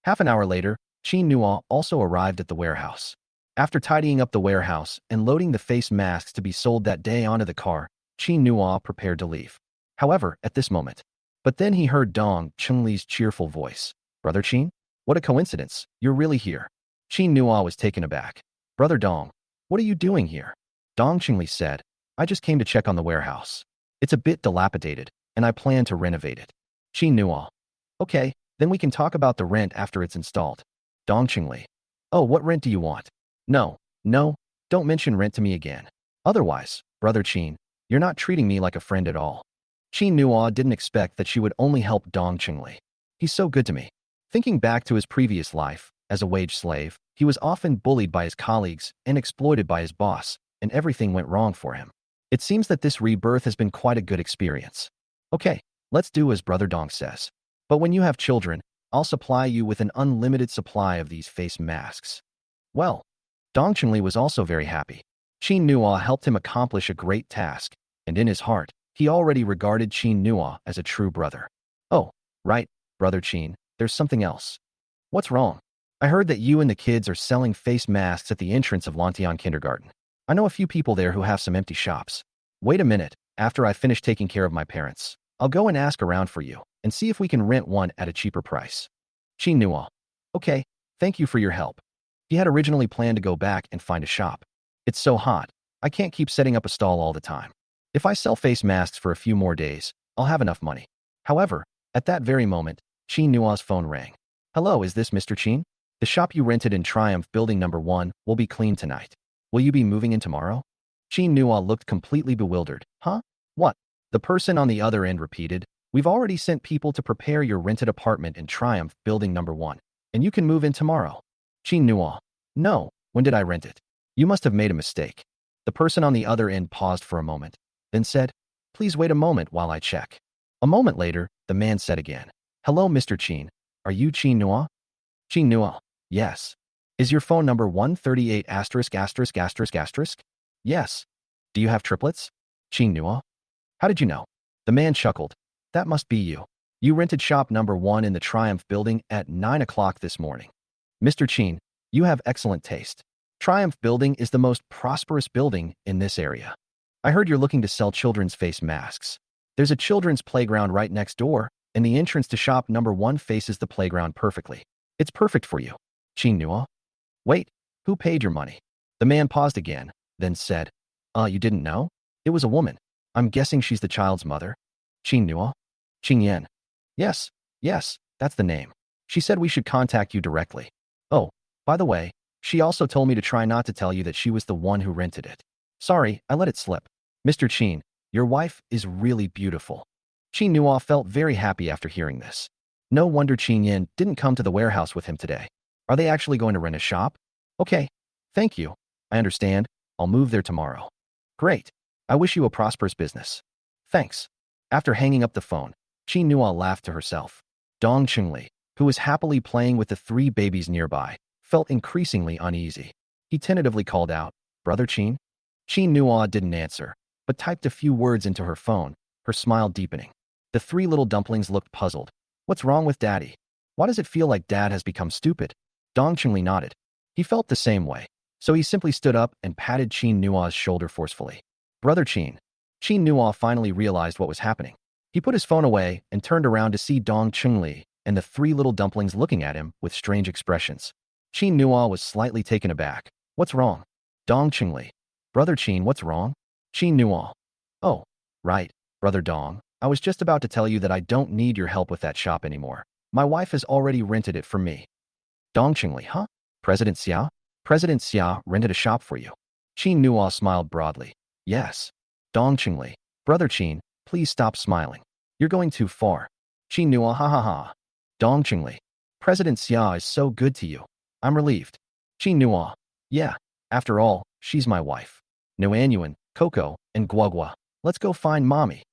Half an hour later, Qin Nua also arrived at the warehouse. After tidying up the warehouse and loading the face masks to be sold that day onto the car, Qin Nua prepared to leave. However, at this moment, but then he heard Dong Chungli's cheerful voice. Brother Qin? What a coincidence, you're really here. Qin Nua was taken aback. Brother Dong, what are you doing here? Dong Chungli said, I just came to check on the warehouse. It's a bit dilapidated, and I plan to renovate it. Qin Nua. Okay, then we can talk about the rent after it's installed. Dong Chungli. Oh, what rent do you want? No, don't mention rent to me again. Otherwise, Brother Qin, you're not treating me like a friend at all. Qin Nua didn't expect that she would only help Dong Chungli. He's so good to me. Thinking back to his previous life, as a wage slave, he was often bullied by his colleagues and exploited by his boss, and everything went wrong for him. It seems that this rebirth has been quite a good experience. Okay, let's do as Brother Dong says. But when you have children, I'll supply you with an unlimited supply of these face masks. Well, Dong Chungli was also very happy. Qin Nua helped him accomplish a great task, and in his heart, he already regarded Qin Nua as a true brother. Oh, right, Brother Qin, there's something else. What's wrong? I heard that you and the kids are selling face masks at the entrance of Lantian Kindergarten. I know a few people there who have some empty shops. Wait a minute, after I finish taking care of my parents, I'll go and ask around for you and see if we can rent one at a cheaper price. Qin Nua. Okay, thank you for your help. He had originally planned to go back and find a shop. It's so hot, I can't keep setting up a stall all the time. If I sell face masks for a few more days, I'll have enough money. However, at that very moment, Qin Nua's phone rang. Hello, is this Mr. Qin? The shop you rented in Triumph Building Number 1 will be cleaned tonight. Will you be moving in tomorrow? Qin Nua looked completely bewildered. Huh? What? The person on the other end repeated, We've already sent people to prepare your rented apartment in Triumph Building Number 1, and you can move in tomorrow. Qin Nua. No, when did I rent it? You must have made a mistake. The person on the other end paused for a moment, then said, Please wait a moment while I check. A moment later, the man said again, Hello, Mr. Qin. Are you Qin Nua? Qin Nua. Yes. Is your phone number 138 asterisk asterisk asterisk asterisk? Yes. Do you have triplets? Qin Nua. How did you know? The man chuckled. That must be you. You rented shop number 1 in the Triumph building at 9 o'clock this morning. Mr. Qin, you have excellent taste. Triumph building is the most prosperous building in this area. I heard you're looking to sell children's face masks. There's a children's playground right next door, and the entrance to shop number 1 faces the playground perfectly. It's perfect for you. Qin Nua. Wait, who paid your money? The man paused again, then said, You didn't know? It was a woman. I'm guessing she's the child's mother. Qin Nua. Qing Yan. Yes, that's the name. She said we should contact you directly. Oh, by the way, she also told me to try not to tell you that she was the one who rented it. Sorry, I let it slip. Mr. Qin, your wife is really beautiful. Qin Nua felt very happy after hearing this. No wonder Qin Yan didn't come to the warehouse with him today. Are they actually going to rent a shop? Okay, thank you. I understand. I'll move there tomorrow. Great. I wish you a prosperous business. Thanks. After hanging up the phone, Qin Nua laughed to herself. Dong Chungli, who was happily playing with the 3 babies nearby, felt increasingly uneasy. He tentatively called out, Brother Qin? Qin Nua didn't answer, but typed a few words into her phone, her smile deepening. The 3 little dumplings looked puzzled. What's wrong with Daddy? Why does it feel like Dad has become stupid? Dong Chungli nodded. He felt the same way, so he simply stood up and patted Qin Nua's shoulder forcefully. Brother Qin. Qin Nua finally realized what was happening. He put his phone away and turned around to see Dong Chungli and the 3 little dumplings looking at him with strange expressions. Qin Nua was slightly taken aback. What's wrong? Dong Chungli. Brother Qin, what's wrong? Qin Nua. Oh, right, Brother Dong. I was just about to tell you that I don't need your help with that shop anymore. My wife has already rented it for me. Dong Chungli, huh? President Xia? President Xia rented a shop for you. Qin Nua smiled broadly. Yes. Dong Chungli. Brother Qin, please stop smiling. You're going too far. Qin Nua, ha ha ha. Dong Chungli. President Xia is so good to you. I'm relieved. Qin Nua. Yeah, after all, she's my wife. Nuanyuan, Coco, and Guagua. Let's go find mommy.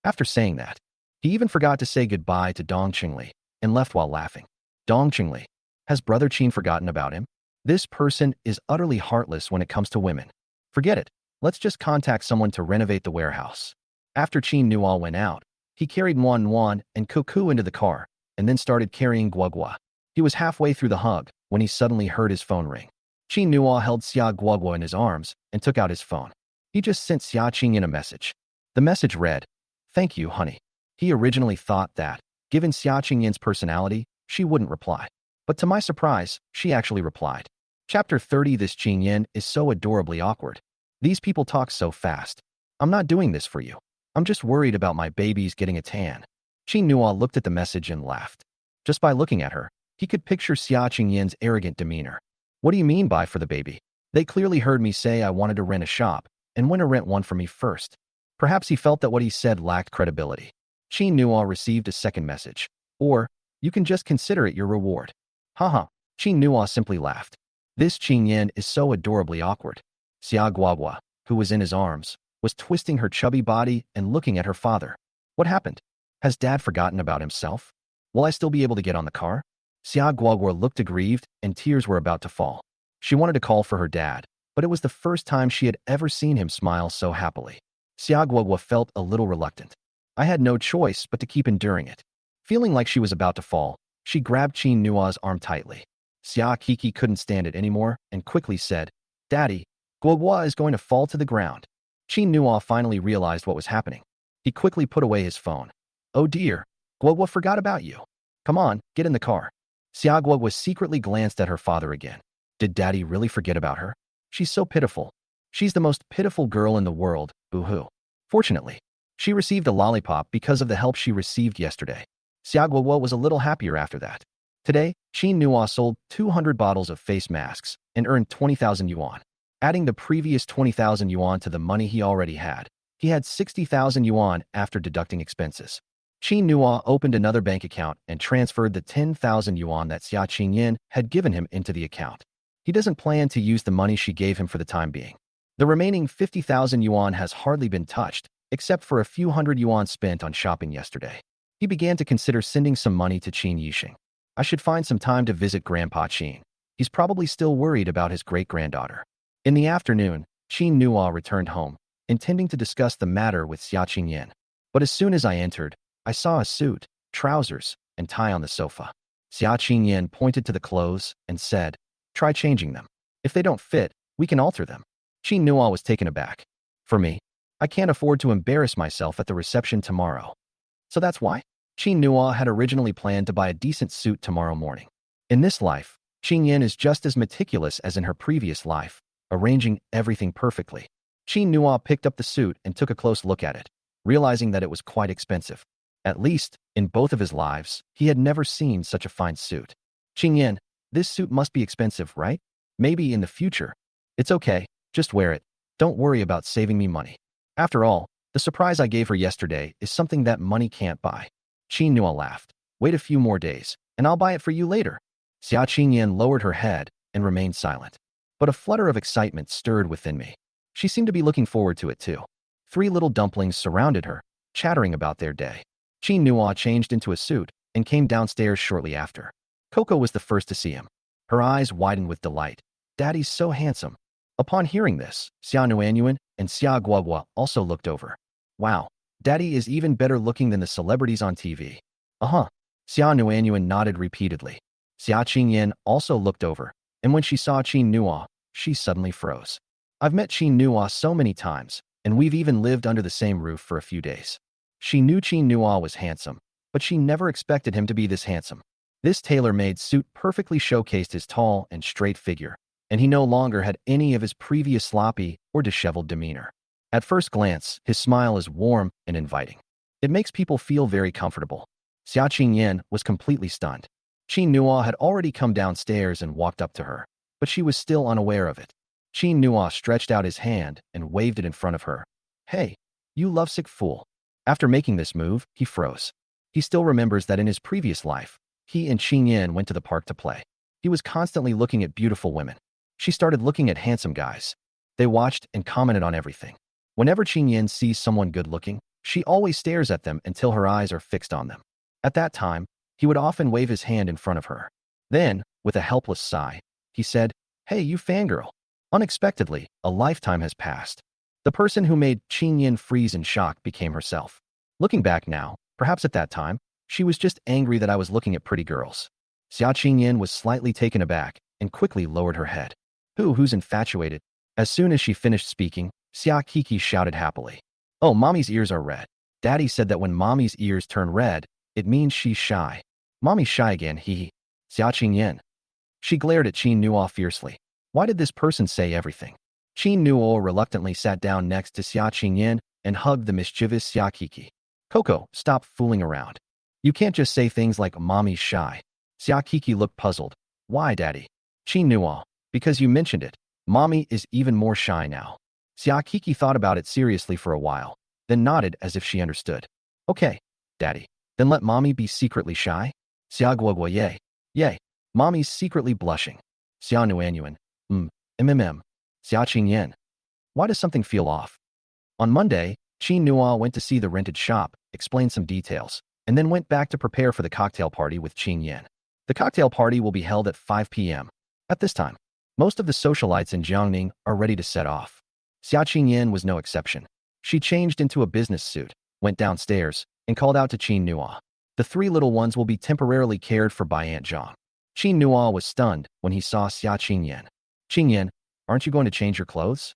After saying that, he even forgot to say goodbye to Dong Chungli. and left while laughing. Dong Qingli. Has Brother Qin forgotten about him? This person is utterly heartless when it comes to women. Forget it. Let's just contact someone to renovate the warehouse. After Qin Nuo went out, he carried Wan and Cuckoo into the car, and then started carrying Guogua. He was halfway through the hug when he suddenly heard his phone ring. Qin Nuo held Xia Guogua in his arms and took out his phone. He just sent Xia Qingyin a message. The message read, "Thank you, honey." He originally thought that, given Xia Qingyin's personality, she wouldn't reply. But to my surprise, she actually replied. Chapter 30. This Qingyin is so adorably awkward. These people talk so fast. I'm not doing this for you. I'm just worried about my babies getting a tan. Qin Nuo looked at the message and laughed. Just by looking at her, he could picture Xia Qingyin's arrogant demeanor. What do you mean by for the baby? They clearly heard me say I wanted to rent a shop, and want to rent one for me first. Perhaps he felt that what he said lacked credibility. Qin Nuo received a second message. Or, you can just consider it your reward. Haha. Qin Nuo simply laughed. This Qingyin is so adorably awkward. Xia Guogua, who was in his arms, was twisting her chubby body and looking at her father. What happened? Has Dad forgotten about himself? Will I still be able to get on the car? Xia Guogua looked aggrieved and tears were about to fall. She wanted to call for her dad, but it was the first time she had ever seen him smile so happily. Xia Guogua felt a little reluctant. I had no choice but to keep enduring it. Feeling like she was about to fall, she grabbed Qin Nuo's arm tightly. Xia Kiki couldn't stand it anymore and quickly said, "Daddy, Guogua is going to fall to the ground." Qin Nuo finally realized what was happening. He quickly put away his phone. Oh dear, Guogua forgot about you. Come on, get in the car. Xia Guogua secretly glanced at her father again. Did Daddy really forget about her? She's so pitiful. She's the most pitiful girl in the world, boo-hoo. Fortunately, she received a lollipop because of the help she received yesterday. Xia Guogua was a little happier after that. Today, Qin Nuo sold 200 bottles of face masks and earned 20,000 yuan. Adding the previous 20,000 yuan to the money he already had, he had 60,000 yuan after deducting expenses. Qin Nuo opened another bank account and transferred the 10,000 yuan that Xia Qingyin had given him into the account. He doesn't plan to use the money she gave him for the time being. The remaining 50,000 yuan has hardly been touched, except for a few hundred yuan spent on shopping yesterday. He began to consider sending some money to Qin Yixing. I should find some time to visit Grandpa Qin. He's probably still worried about his great-granddaughter. In the afternoon, Qin Nuo returned home, intending to discuss the matter with Xia Qingyin. But as soon as I entered, I saw a suit, trousers, and tie on the sofa. Xia Qingyin pointed to the clothes and said, "Try changing them. If they don't fit, we can alter them." Qin Nuo was taken aback. For me, I can't afford to embarrass myself at the reception tomorrow. So that's why? Qin Nuo had originally planned to buy a decent suit tomorrow morning. In this life, Qingyin is just as meticulous as in her previous life, arranging everything perfectly. Qin Nuo picked up the suit and took a close look at it, realizing that it was quite expensive. At least, in both of his lives, he had never seen such a fine suit. Qingyin, this suit must be expensive, right? Maybe in the future. It's okay, just wear it. Don't worry about saving me money. After all, the surprise I gave her yesterday is something that money can't buy. Qin Nuo laughed. Wait a few more days, and I'll buy it for you later. Xia Qingyin lowered her head and remained silent. But a flutter of excitement stirred within me. She seemed to be looking forward to it too. 3 little dumplings surrounded her, chattering about their day. Qin Nuo changed into a suit and came downstairs shortly after. Coco was the first to see him. Her eyes widened with delight. Daddy's so handsome. Upon hearing this, Xia Nuanyuan and Xia Guogua also looked over. Wow, Daddy is even better looking than the celebrities on TV. Uh-huh. Xia Nuanyuan nodded repeatedly. Xia Qingyin also looked over, and when she saw Qin Nuo, she suddenly froze. I've met Qin Nuo so many times, and we've even lived under the same roof for a few days. She knew Qin Nuo was handsome, but she never expected him to be this handsome. This tailor-made suit perfectly showcased his tall and straight figure, and he no longer had any of his previous sloppy or disheveled demeanor. At first glance, his smile is warm and inviting. It makes people feel very comfortable. Xia Qingyin was completely stunned. Qin Nuo had already come downstairs and walked up to her, but she was still unaware of it. Qin Nuo stretched out his hand and waved it in front of her. Hey, you lovesick fool. After making this move, he froze. He still remembers that in his previous life, he and Qingyin went to the park to play. He was constantly looking at beautiful women. She started looking at handsome guys. They watched and commented on everything. Whenever Qingyin sees someone good-looking, she always stares at them until her eyes are fixed on them. At that time, He would often wave his hand in front of her. Then, with a helpless sigh, he said, "Hey, you fangirl." Unexpectedly, a lifetime has passed. The person who made Qin Yin freeze in shock became herself. Looking back now, perhaps at that time, she was just angry that I was looking at pretty girls. Xia Qingyin was slightly taken aback and quickly lowered her head. Who's infatuated? As soon as she finished speaking, Xia Kiki shouted happily. Oh, mommy's ears are red. Daddy said that when mommy's ears turn red, it means she's shy. Mommy's shy again, hee. Xia Qingyin. She glared at Qin Nuo fiercely. Why did this person say everything? Qin Nuo reluctantly sat down next to Xia Qingyin and hugged the mischievous Xia Kiki. Coco, stop fooling around. You can't just say things like mommy's shy. Xia Kiki looked puzzled. Why, Daddy? Qin Nuo. Because you mentioned it. Mommy is even more shy now. Xia Kiki thought about it seriously for a while, then nodded as if she understood. Okay, Daddy. Then let mommy be secretly shy? Xia Guoguo yay. Yay. Mommy's secretly blushing. Xia Nuanyuan. Xia Qingyan. Why does something feel off? On Monday, Qin Nuo went to see the rented shop, explained some details, and then went back to prepare for the cocktail party with Qin Yan. The cocktail party will be held at 5 p.m. At this time, most of the socialites in Jiangning are ready to set off. Xia Qingyan was no exception. She changed into a business suit, went downstairs, and called out to Qin Nuo. The three little ones will be temporarily cared for by Aunt Zhang. Qin Nuo was stunned when he saw Xia Qingyan. Qingyan, aren't you going to change your clothes?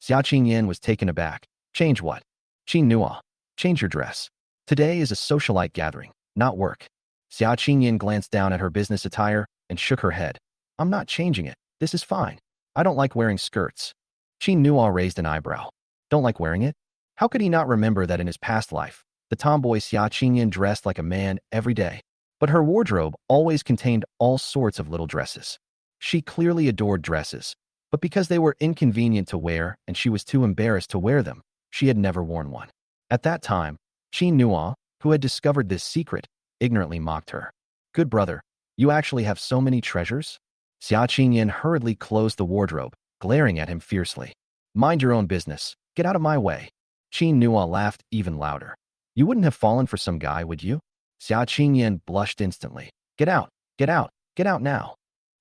Xia Qingyan was taken aback. Change what? Qin Nuo. Change your dress. Today is a socialite gathering, not work. Xia Qingyan glanced down at her business attire and shook her head. I'm not changing it. This is fine. I don't like wearing skirts. Qin Nuo raised an eyebrow. Don't like wearing it? How could he not remember that in his past life, the tomboy Xia Qingyan dressed like a man every day? But her wardrobe always contained all sorts of little dresses. She clearly adored dresses, but because they were inconvenient to wear and she was too embarrassed to wear them, she had never worn one. At that time, Qin Nuo, who had discovered this secret, ignorantly mocked her. Good brother, you actually have so many treasures? Xia Qingyan hurriedly closed the wardrobe, glaring at him fiercely. Mind your own business. Get out of my way. Qin Nuo laughed even louder. You wouldn't have fallen for some guy, would you? Xia Qingyan blushed instantly. Get out, get out, get out now.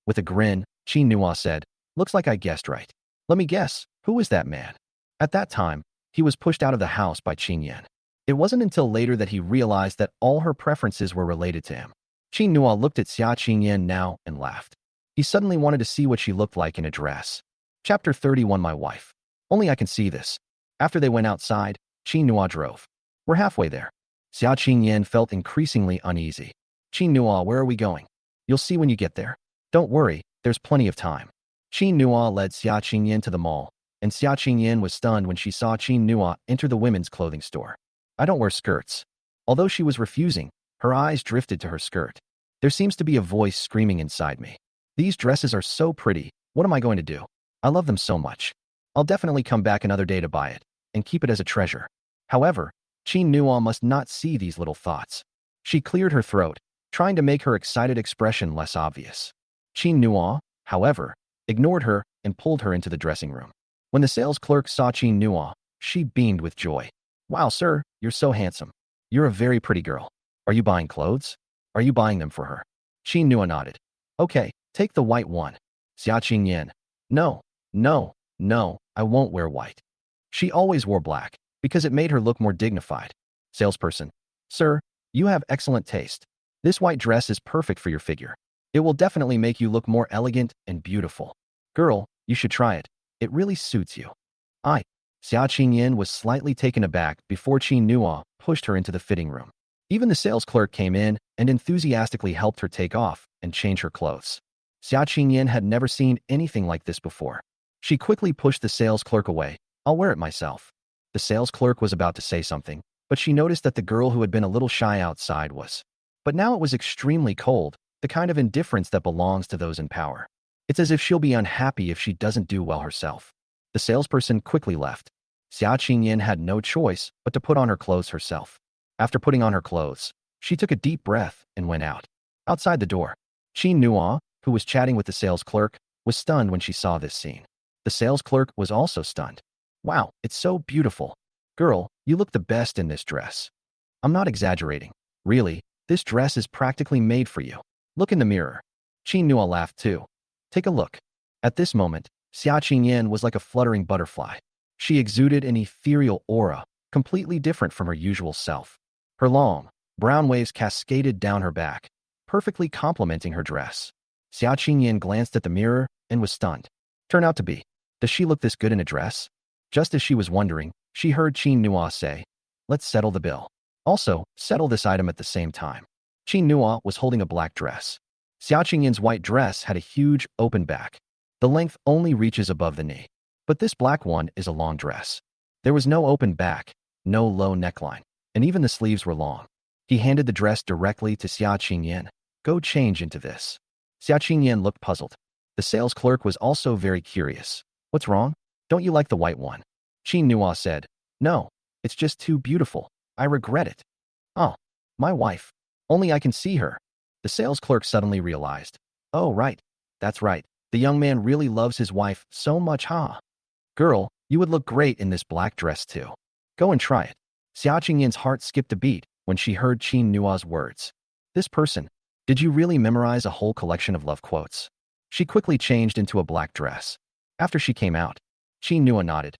With a grin, Qin Nuo said, looks like I guessed right. Let me guess, who is that man? At that time, he was pushed out of the house by Qin Yan. It wasn't until later that he realized that all her preferences were related to him. Qin Nuo looked at Xia Qingyan now and laughed. He suddenly wanted to see what she looked like in a dress. Chapter 31 My wife. Only I can see this. After they went outside, Qin Nuo drove. We're halfway there. Xia Qingyan felt increasingly uneasy. Qin Nuo, where are we going? You'll see when you get there. Don't worry, there's plenty of time. Qin Nuo led Xia Qingyan to the mall, and Xia Qingyan was stunned when she saw Qin Nuo enter the women's clothing store. I don't wear skirts. Although she was refusing, her eyes drifted to her skirt. There seems to be a voice screaming inside me. These dresses are so pretty. What am I going to do? I love them so much. I'll definitely come back another day to buy it and keep it as a treasure. However, Qin Nuo must not see these little thoughts. She cleared her throat, trying to make her excited expression less obvious. Qin Nuo, however, ignored her and pulled her into the dressing room. When the sales clerk saw Qin Nuo, she beamed with joy. Wow, sir, you're so handsome. You're a very pretty girl. Are you buying clothes? Are you buying them for her? Qin Nuo nodded. Okay, take the white one. Xia Qingyan. No, I won't wear white. She always wore black, because it made her look more dignified. Salesperson. Sir, you have excellent taste. This white dress is perfect for your figure. It will definitely make you look more elegant and beautiful. Girl, you should try it. It really suits you. Xia Qingyan was slightly taken aback before Qin Nuo pushed her into the fitting room. Even the sales clerk came in and enthusiastically helped her take off and change her clothes. Xia Qingyan had never seen anything like this before. She quickly pushed the sales clerk away. I'll wear it myself. The sales clerk was about to say something, but she noticed that the girl who had been a little shy outside was. But now it was extremely cold, the kind of indifference that belongs to those in power. It's as if she'll be unhappy if she doesn't do well herself. The salesperson quickly left. Xia Qingyan had no choice but to put on her clothes herself. After putting on her clothes, she took a deep breath and went out. Outside the door, Qin Nuo, who was chatting with the sales clerk, was stunned when she saw this scene. The sales clerk was also stunned. Wow, it's so beautiful. Girl, you look the best in this dress. I'm not exaggerating. Really, This dress is practically made for you. Look in the mirror. Qin Nua laughed too. Take a look. At this moment, Xia Qingyan was like a fluttering butterfly. She exuded an ethereal aura, completely different from her usual self. Her long, brown waves cascaded down her back, perfectly complementing her dress. Xia Qingyan glanced at the mirror and was stunned. Turn out to be. Does she look this good in a dress? Just as she was wondering, she heard Qin Nua say, let's settle the bill. Also, settle this item at the same time. Qin Nua was holding a black dress. Xia Qingyan's white dress had a huge, open back. The length only reaches above the knee. But this black one is a long dress. There was no open back, no low neckline, and even the sleeves were long. He handed the dress directly to Xia Qingyan. Go change into this. Xia Qingyan looked puzzled. The sales clerk was also very curious. What's wrong? Don't you like the white one? Qin Nua said, no, it's just too beautiful. I regret it. Oh, my wife. Only I can see her. The sales clerk suddenly realized. Oh, right. That's right. The young man really loves his wife so much, huh? Girl, you would look great in this black dress too. Go and try it. Xia Qingyan's heart skipped a beat when she heard Qin Nua's words. This person, did you really memorize a whole collection of love quotes? She quickly changed into a black dress. After she came out, Qin Nua nodded.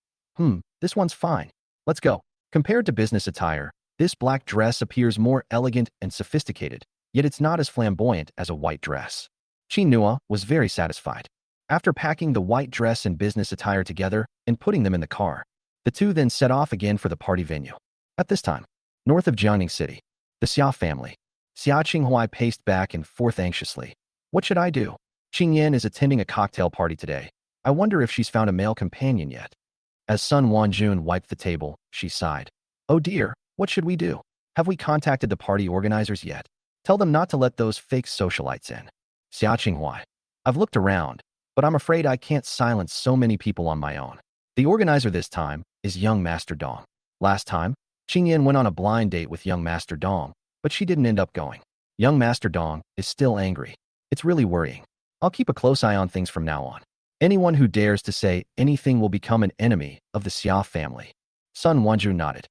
This one's fine. Let's go. Compared to business attire, this black dress appears more elegant and sophisticated, yet it's not as flamboyant as a white dress. Qin Nua was very satisfied. After packing the white dress and business attire together and putting them in the car, the two then set off again for the party venue. At this time, north of Jiangning City, the Xia family. Xia Qinghuai paced back and forth anxiously. What should I do? Qingyan is attending a cocktail party today. I wonder if she's found a male companion yet. As Sun Wanjun wiped the table, she sighed. Oh dear, what should we do? Have we contacted the party organizers yet? Tell them not to let those fake socialites in. Xia Qinghuai. I've looked around, but I'm afraid I can't silence so many people on my own. The organizer this time is young Master Dong. Last time, Qingyan went on a blind date with young Master Dong, but she didn't end up going. Young Master Dong is still angry. It's really worrying. I'll keep a close eye on things from now on. Anyone who dares to say anything will become an enemy of the Xia family. Sun Wanju nodded.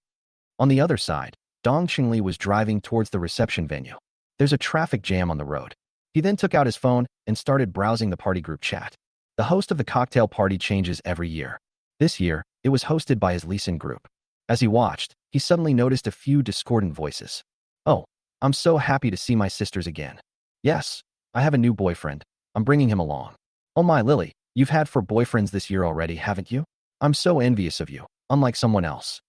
On the other side, Dong Qingli was driving towards the reception venue. There's a traffic jam on the road. He then took out his phone and started browsing the party group chat. The host of the cocktail party changes every year. This year, it was hosted by his Lee group. As he watched, he suddenly noticed a few discordant voices. Oh, I'm so happy to see my sisters again. Yes, I have a new boyfriend. I'm bringing him along. Oh my Lily, you've had 4 boyfriends this year already, haven't you? I'm so envious of you, unlike someone else.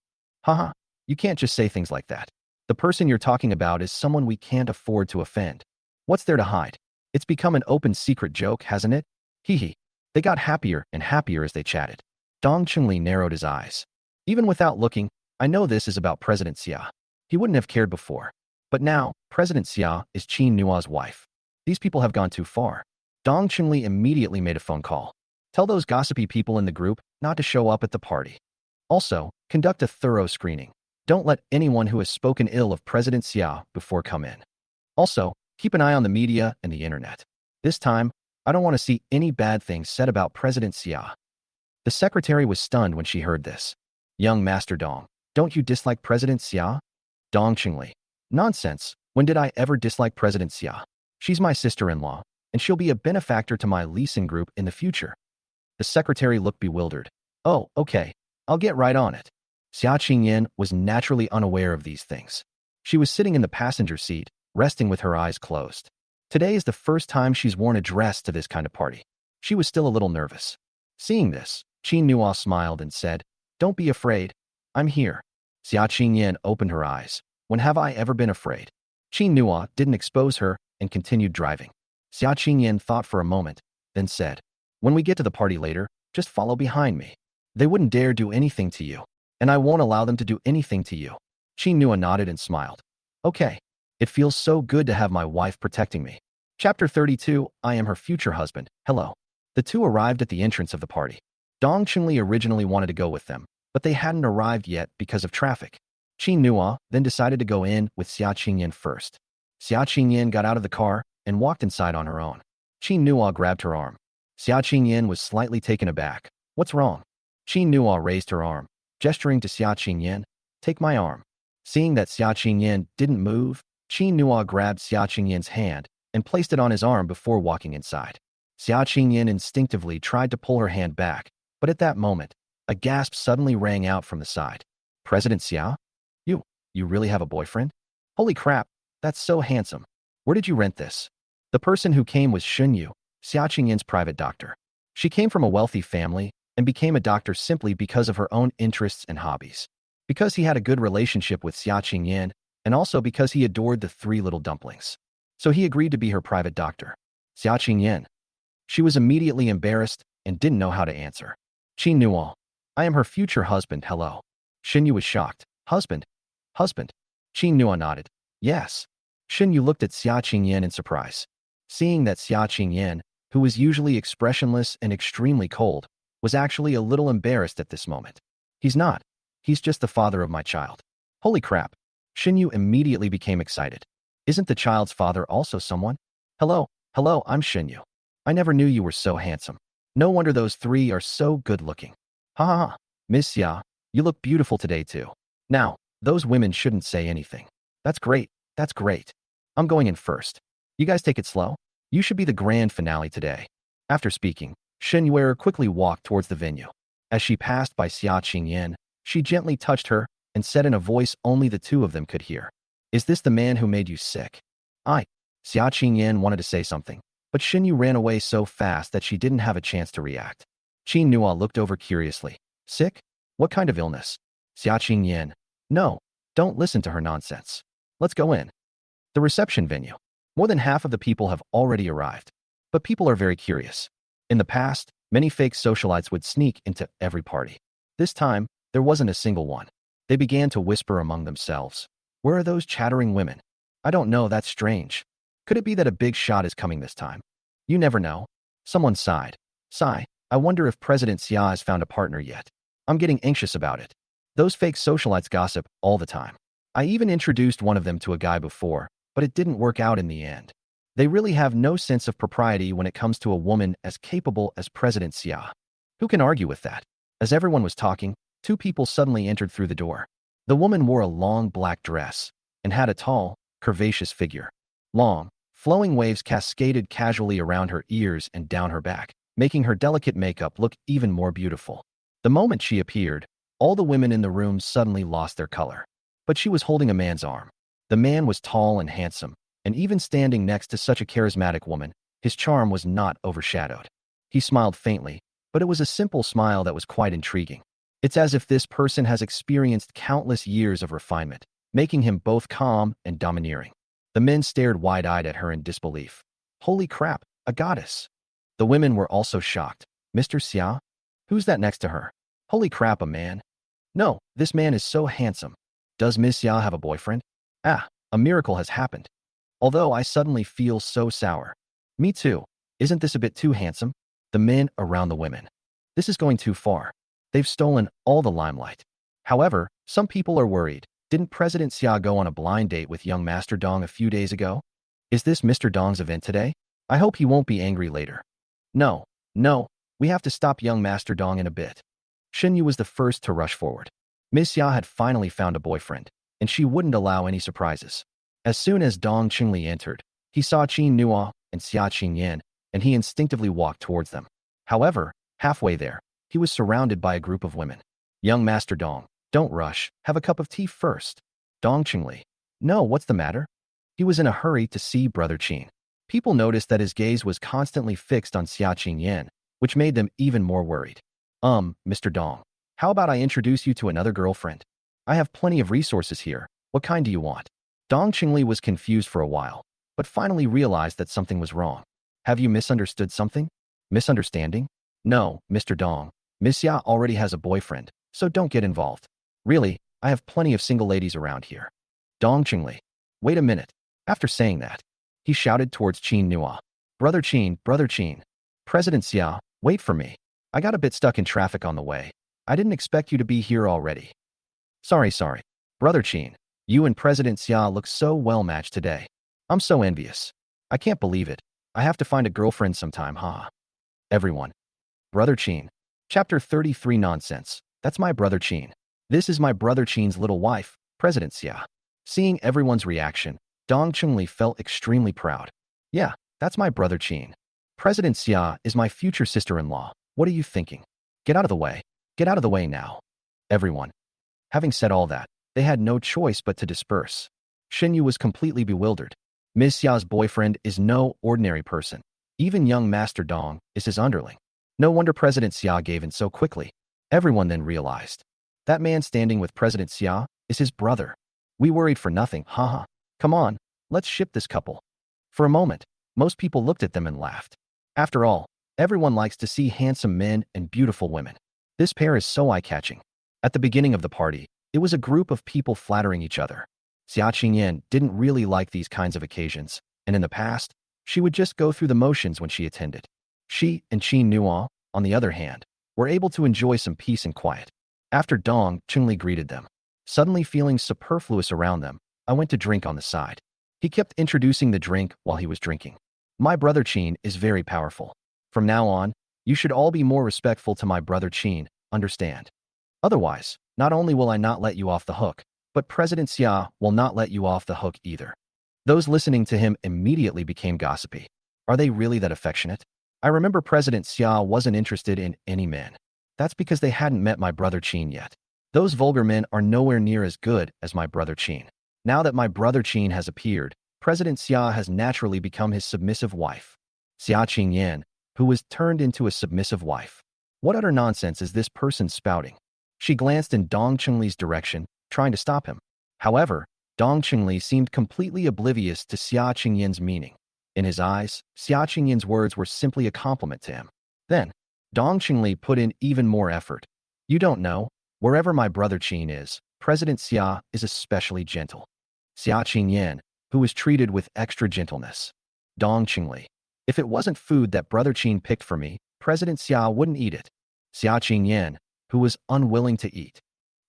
Haha, you can't just say things like that. The person you're talking about is someone we can't afford to offend. What's there to hide? It's become an open secret joke, hasn't it? Hee hee. They got happier and happier as they chatted. Dong Chunli narrowed his eyes. Even without looking, I know this is about President Xia. He wouldn't have cared before. But now, President Xia is Qin Nua's wife. These people have gone too far. Dong Chunli immediately made a phone call. Tell those gossipy people in the group not to show up at the party. Also, conduct a thorough screening. Don't let anyone who has spoken ill of President Xia before come in. Also, keep an eye on the media and the internet. This time, I don't want to see any bad things said about President Xia. The secretary was stunned when she heard this. Young Master Dong, don't you dislike President Xia? Dong Qingli. Nonsense. When did I ever dislike President Xia? She's my sister-in-law, and she'll be a benefactor to my leasing group in the future. The secretary looked bewildered. Oh, okay. I'll get right on it. Xia Qingyan was naturally unaware of these things. She was sitting in the passenger seat, resting with her eyes closed. Today is the first time she's worn a dress to this kind of party. She was still a little nervous. Seeing this, Qin Nua smiled and said, Don't be afraid. I'm here. Xia Qingyan opened her eyes. When have I ever been afraid? Qin Nua didn't expose her and continued driving. Xia Qingyan thought for a moment, then said, When we get to the party later, just follow behind me. They wouldn't dare do anything to you, and I won't allow them to do anything to you. Qin Nua nodded and smiled. Okay. It feels so good to have my wife protecting me. Chapter 32, I am her future husband. Hello. The two arrived at the entrance of the party. Dong Chunli originally wanted to go with them, but they hadn't arrived yet because of traffic. Qin Nua then decided to go in with Xia Qingyan first. Xia Qingyan got out of the car and walked inside on her own. Qin Nua grabbed her arm. Xia Qingyan was slightly taken aback. What's wrong? Qin Nua raised her arm, gesturing to Xia Qingyan. Take my arm. Seeing that Xia Qingyan didn't move, Qin Nua grabbed Xia Qingyin's hand and placed it on his arm before walking inside. Xia Qingyin instinctively tried to pull her hand back, but at that moment, a gasp suddenly rang out from the side. President Xia? You, you really have a boyfriend? Holy crap, that's so handsome. Where did you rent this? The person who came was Xunyu, Xia Qingyin's private doctor. She came from a wealthy family and became a doctor simply because of her own interests and hobbies. Because he had a good relationship with Xia Qingyin, and also because he adored the three little dumplings. So he agreed to be her private doctor. Xia Qingyin. She was immediately embarrassed and didn't know how to answer. Qin Nuo. I am her future husband, hello. Xinyu was shocked. Husband? Husband? Qin Nuo nodded. Yes. Xinyu looked at Xia Qingyin in surprise. Seeing that Xia Qingyin, who was usually expressionless and extremely cold, was actually a little embarrassed at this moment. He's not. He's just the father of my child. Holy crap. Xinyu immediately became excited. Isn't the child's father also someone? Hello, I'm Xinyu. I never knew you were so handsome. No wonder those three are so good-looking. Ha ha ha. Miss Xia, you look beautiful today too. Now, those women shouldn't say anything. That's great. That's great. I'm going in first. You guys take it slow. You should be the grand finale today. After speaking, Xinyu quickly walked towards the venue. As she passed by Xia Qingyin, she gently touched her and said in a voice only the two of them could hear. Is this the man who made you sick? Xia Qingyin wanted to say something, but Xinyu ran away so fast that she didn't have a chance to react. Qin Nua looked over curiously. Sick? What kind of illness? Xia Qingyin. No, don't listen to her nonsense. Let's go in. The reception venue. More than half of the people have already arrived, but people are very curious. In the past, many fake socialites would sneak into every party. This time, there wasn't a single one. They began to whisper among themselves. Where are those chattering women? I don't know, that's strange. Could it be that a big shot is coming this time? You never know. Someone sighed. Sigh, I wonder if President Xia has found a partner yet. I'm getting anxious about it. Those fake socialites gossip all the time. I even introduced one of them to a guy before, but it didn't work out in the end. They really have no sense of propriety when it comes to a woman as capable as President Xia. Who can argue with that? As everyone was talking, two people suddenly entered through the door. The woman wore a long black dress and had a tall, curvaceous figure. Long, flowing waves cascaded casually around her ears and down her back, making her delicate makeup look even more beautiful. The moment she appeared, all the women in the room suddenly lost their color. But she was holding a man's arm. The man was tall and handsome, and even standing next to such a charismatic woman, his charm was not overshadowed. He smiled faintly, but it was a simple smile that was quite intriguing. It's as if this person has experienced countless years of refinement, making him both calm and domineering. The men stared wide-eyed at her in disbelief. Holy crap, a goddess. The women were also shocked. Mr. Xia? Who's that next to her? Holy crap, a man? No, this man is so handsome. Does Miss Xia have a boyfriend? Ah, a miracle has happened. Although I suddenly feel so sour. Me too. Isn't this a bit too handsome? The men around the women. This is going too far. They've stolen all the limelight. However, some people are worried. Didn't President Xia go on a blind date with young Master Dong a few days ago? Is this Mr. Dong's event today? I hope he won't be angry later. No, we have to stop young Master Dong in a bit. Xinyu was the first to rush forward. Miss Xia had finally found a boyfriend, and she wouldn't allow any surprises. As soon as Dong Qingli entered, he saw Qin Nua and Xia Qingyin, and he instinctively walked towards them. However, halfway there, he was surrounded by a group of women. Young Master Dong, don't rush, have a cup of tea first. Dong Qingli. No, what's the matter? He was in a hurry to see Brother Qin. People noticed that his gaze was constantly fixed on Xia Qingyin, which made them even more worried. Mr. Dong, how about I introduce you to another girlfriend? I have plenty of resources here. What kind do you want? Dong Qingli was confused for a while, but finally realized that something was wrong. Have you misunderstood something? Misunderstanding? No, Mr. Dong. Miss Xia already has a boyfriend, so don't get involved. Really, I have plenty of single ladies around here. Dong Qingli. Wait a minute. After saying that, he shouted towards Qin Nua. Brother Qin. President Xia, wait for me. I got a bit stuck in traffic on the way. I didn't expect you to be here already. Sorry. Brother Qin, you and President Xia look so well matched today. I'm so envious. I can't believe it. I have to find a girlfriend sometime, huh? Everyone. Brother Qin. Chapter 33 Nonsense. That's my brother Qin. This is my brother Qin's little wife, President Xia. Seeing everyone's reaction, Dong Chunli felt extremely proud. Yeah, that's my brother Qin. President Xia is my future sister-in-law. What are you thinking? Get out of the way. Get out of the way now. Everyone. Having said all that, they had no choice but to disperse. Shen Yu was completely bewildered. Ms. Xia's boyfriend is no ordinary person. Even young Master Dong is his underling. No wonder President Xia gave in so quickly. Everyone then realized. That man standing with President Xia is his brother. We worried for nothing, haha. Come on, let's ship this couple. For a moment, most people looked at them and laughed. After all, everyone likes to see handsome men and beautiful women. This pair is so eye-catching. At the beginning of the party, it was a group of people flattering each other. Xia Qingyan didn't really like these kinds of occasions, and in the past, she would just go through the motions when she attended. She and Qin Nuo, on the other hand, were able to enjoy some peace and quiet. After Dong Chunli greeted them, suddenly feeling superfluous around them, I went to drink on the side. He kept introducing the drink while he was drinking. My brother Qin is very powerful. From now on, you should all be more respectful to my brother Qin, understand? Otherwise, not only will I not let you off the hook, but President Xia will not let you off the hook either. Those listening to him immediately became gossipy. Are they really that affectionate? I remember President Xia wasn't interested in any men. That's because they hadn't met my brother Qin yet. Those vulgar men are nowhere near as good as my brother Qin. Now that my brother Qin has appeared, President Xia has naturally become his submissive wife. Xia Qingyan, who was turned into a submissive wife. What utter nonsense is this person spouting? She glanced in Dong Chunli's direction, trying to stop him. However, Dong Chunli seemed completely oblivious to Xia Qingyan's meaning. In his eyes, Xia Qingyan's words were simply a compliment to him. Then, Dong Chunli put in even more effort. You don't know, wherever my brother Qin is, President Xia is especially gentle. Xia Qingyan, who was treated with extra gentleness. Dong Chunli. If it wasn't food that brother Qin picked for me, President Xia wouldn't eat it. Xia Qingyan, who was unwilling to eat.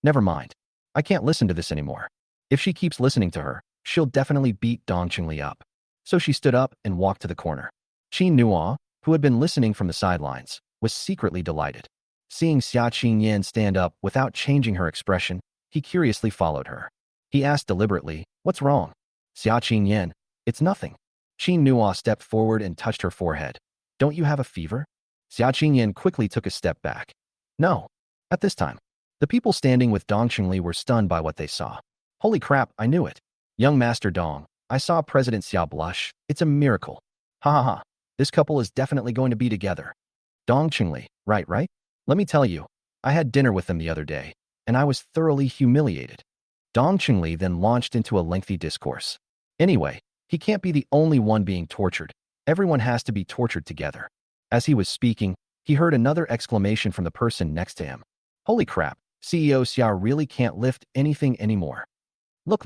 Never mind. I can't listen to this anymore. If she keeps listening to her, she'll definitely beat Dong Chunli up. So she stood up and walked to the corner. Qin Nuo, who had been listening from the sidelines, was secretly delighted. Seeing Xia Qingyan stand up without changing her expression, he curiously followed her. He asked deliberately, "What's wrong?" Xia Qingyan, "It's nothing." Qin Nuo stepped forward and touched her forehead. "Don't you have a fever?" Xia Qingyan quickly took a step back. No. At this time, the people standing with Dong Chunli were stunned by what they saw. Holy crap, I knew it. Young Master Dong, I saw President Xia blush. It's a miracle. Ha ha ha. This couple is definitely going to be together. Dong Chunli, right? Let me tell you, I had dinner with them the other day, and I was thoroughly humiliated. Dong Chunli then launched into a lengthy discourse. Anyway, he can't be the only one being tortured. Everyone has to be tortured together. As he was speaking, he heard another exclamation from the person next to him. Holy crap, CEO Xia really can't lift anything anymore. Look,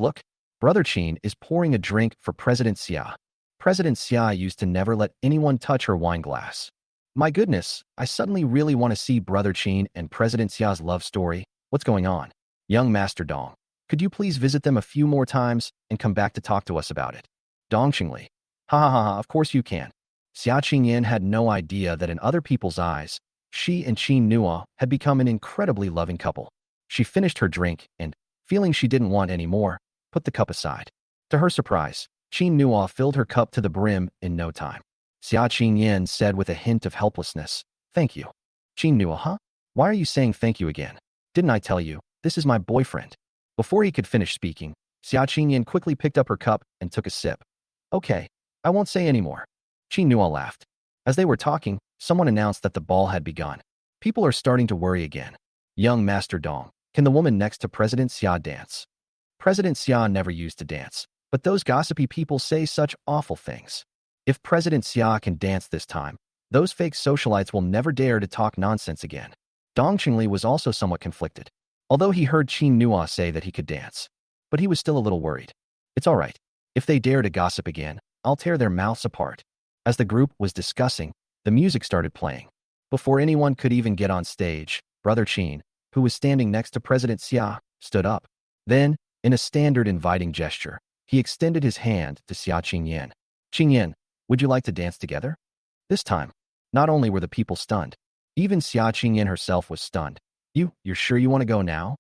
Brother Qin is pouring a drink for President Xia. President Xia used to never let anyone touch her wine glass. My goodness, I suddenly really want to see Brother Qin and President Xia's love story. What's going on? Young Master Dong, could you please visit them a few more times and come back to talk to us about it? Dong Chunli, ha ha ha, of course you can. Xia Qingyan had no idea that in other people's eyes, she and Qin Nuo had become an incredibly loving couple. She finished her drink and, feeling she didn't want any more, put the cup aside. To her surprise, Qin Nuo filled her cup to the brim in no time. Xia Qingyan said with a hint of helplessness, "Thank you." Qin Nuo, huh? Why are you saying thank you again? Didn't I tell you, this is my boyfriend? Before he could finish speaking, Xia Qingyan quickly picked up her cup and took a sip. Okay, I won't say any more. Qin Nuo laughed. As they were talking, someone announced that the ball had begun. People are starting to worry again. Young Master Dong, can the woman next to President Xia dance? President Xia never used to dance, but those gossipy people say such awful things. If President Xia can dance this time, those fake socialites will never dare to talk nonsense again. Dong Chunli was also somewhat conflicted, although he heard Qin Nuo say that he could dance. But he was still a little worried. It's all right. If they dare to gossip again, I'll tear their mouths apart. As the group was discussing, the music started playing. Before anyone could even get on stage, Brother Qin, who was standing next to President Xia, stood up. Then, in a standard inviting gesture, he extended his hand to Xia Qingyan. Qingyan, would you like to dance together? This time, not only were the people stunned, even Xia Qingyan herself was stunned. You're sure you want to go now?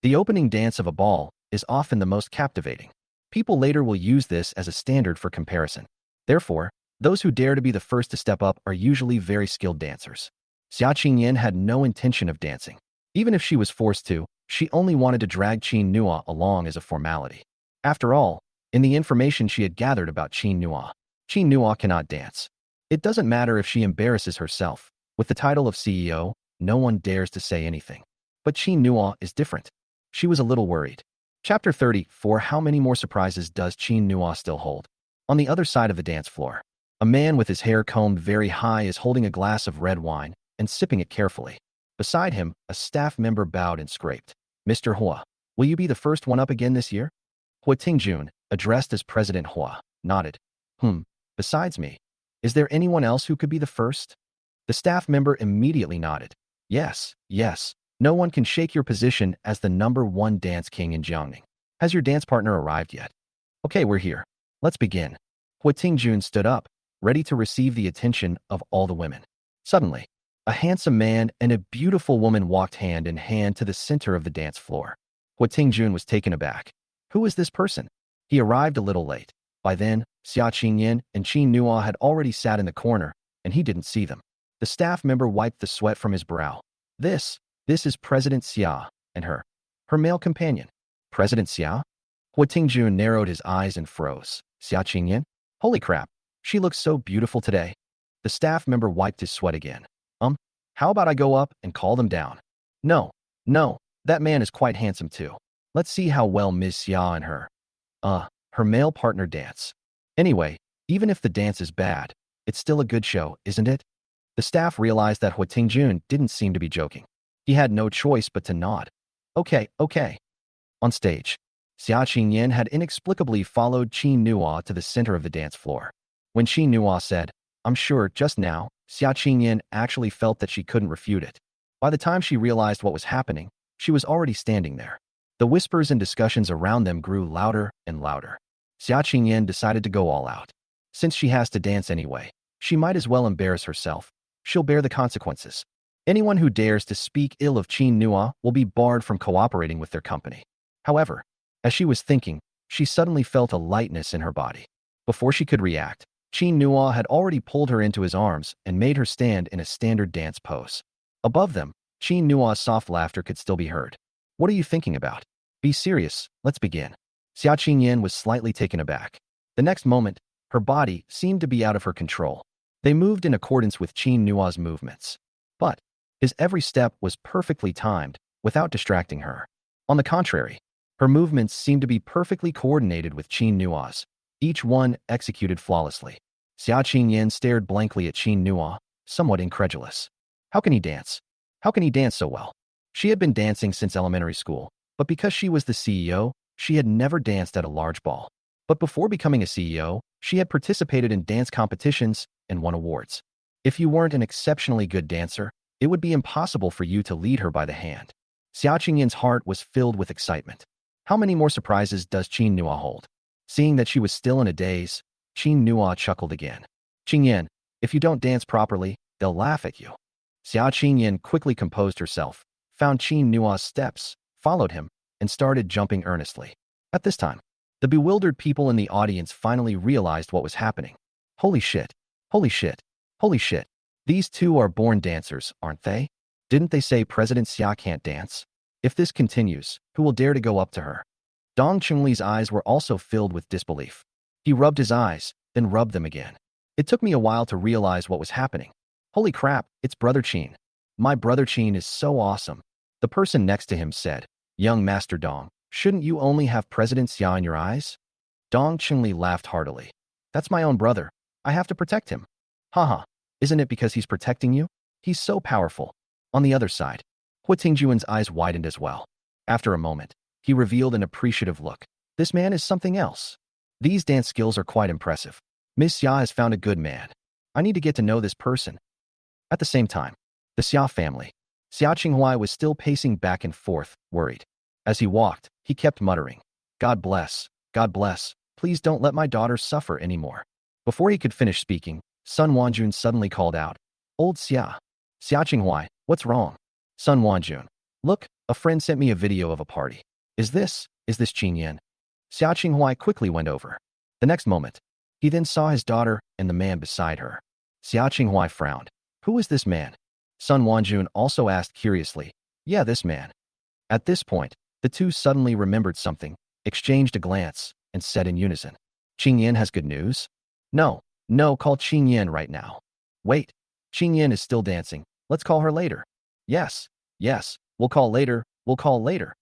The opening dance of a ball is often the most captivating. People later will use this as a standard for comparison. Therefore, those who dare to be the first to step up are usually very skilled dancers. Xia Qingyan had no intention of dancing. Even if she was forced to, she only wanted to drag Qin Nua along as a formality. After all, in the information she had gathered about Qin Nua cannot dance. It doesn't matter if she embarrasses herself. With the title of CEO, no one dares to say anything. But Qin Nua is different. She was a little worried. Chapter 34. How many more surprises does Qin Nua still hold? On the other side of the dance floor, a man with his hair combed very high is holding a glass of red wine and sipping it carefully. Beside him, a staff member bowed and scraped. Mr. Hua, will you be the first one up again this year? Hua Tingjun, addressed as President Hua, nodded. Besides me, is there anyone else who could be the first? The staff member immediately nodded. Yes. No one can shake your position as the #1 dance king in Jiangning. Has your dance partner arrived yet? Okay, we're here. Let's begin. Hua Tingjun stood up, ready to receive the attention of all the women. Suddenly, a handsome man and a beautiful woman walked hand in hand to the center of the dance floor. Hua Tingjun was taken aback. Who is this person? He arrived a little late. By then, Xia Qingyan and Qin Nua had already sat in the corner, and he didn't see them. The staff member wiped the sweat from his brow. This is President Xia and her male companion. President Xia? Hua Tingjun narrowed his eyes and froze. Xia Qingyan? Holy crap, she looks so beautiful today. The staff member wiped his sweat again. How about I go up and call them down? No, that man is quite handsome too. Let's see how well Ms. Xia and her male partner dance. Anyway, even if the dance is bad, it's still a good show, isn't it? The staff realized that Hua Tingjun didn't seem to be joking. He had no choice but to nod. Okay. On stage, Xia Qingyan had inexplicably followed Qin Nua to the center of the dance floor. When Qin Nua said, "I'm sure," just now, Xia Qingyan actually felt that she couldn't refute it. By the time she realized what was happening, she was already standing there. The whispers and discussions around them grew louder and louder. Xia Qingyan decided to go all out. Since she has to dance anyway, she might as well embarrass herself. She'll bear the consequences. Anyone who dares to speak ill of Qin Nua will be barred from cooperating with their company. However, as she was thinking, she suddenly felt a lightness in her body. Before she could react, Qin Nua had already pulled her into his arms and made her stand in a standard dance pose. Above them, Qin Nua's soft laughter could still be heard. What are you thinking about? Be serious, let's begin. Xia Qingyan was slightly taken aback. The next moment, her body seemed to be out of her control. They moved in accordance with Qin Nua's movements. But his every step was perfectly timed, without distracting her. On the contrary, her movements seemed to be perfectly coordinated with Qin Nua's, each one executed flawlessly. Xia Qingyan stared blankly at Qin Nua, somewhat incredulous. How can he dance? How can he dance so well? She had been dancing since elementary school, but because she was the CEO, she had never danced at a large ball. But before becoming a CEO, she had participated in dance competitions and won awards. If you weren't an exceptionally good dancer, it would be impossible for you to lead her by the hand. Xia Qingyan's heart was filled with excitement. How many more surprises does Qin Nua hold? Seeing that she was still in a daze, Qin Nua chuckled again. Qingyan, if you don't dance properly, they'll laugh at you. Xia Qingyan quickly composed herself, found Qin Nua's steps, followed him, and started jumping earnestly. At this time, the bewildered people in the audience finally realized what was happening. Holy shit. These two are born dancers, aren't they? Didn't they say President Xia can't dance? If this continues, who will dare to go up to her? Dong Chunli's eyes were also filled with disbelief. He rubbed his eyes, then rubbed them again. It took me a while to realize what was happening. Holy crap, it's Brother Qin. My Brother Qin is so awesome. The person next to him said, Young Master Dong, shouldn't you only have President Xia in your eyes? Dong Chunli laughed heartily. That's my own brother. I have to protect him. Haha, isn't it because he's protecting you? He's so powerful. On the other side, Hua Tingjuan's eyes widened as well. After a moment, he revealed an appreciative look. This man is something else. These dance skills are quite impressive. Miss Xia has found a good man. I need to get to know this person. At the same time, the Xia family. Xia Qinghuai was still pacing back and forth, worried. As he walked, he kept muttering, God bless, please don't let my daughter suffer anymore. Before he could finish speaking, Sun Wanjun suddenly called out, Old Xia. Xia Qinghuai, what's wrong? Sun Wanjun, look, a friend sent me a video of a party. Is this Qingyan? Xia Qinghuai quickly went over. The next moment, he then saw his daughter and the man beside her. Xia Qinghuai frowned. Who is this man? Sun Wanjun also asked curiously. Yeah, this man. At this point, the two suddenly remembered something, exchanged a glance, and said in unison. Qingyan has good news? No, no, call Qingyan right now. Wait, Qingyan is still dancing. Let's call her later. Yes, yes, we'll call later, we'll call later.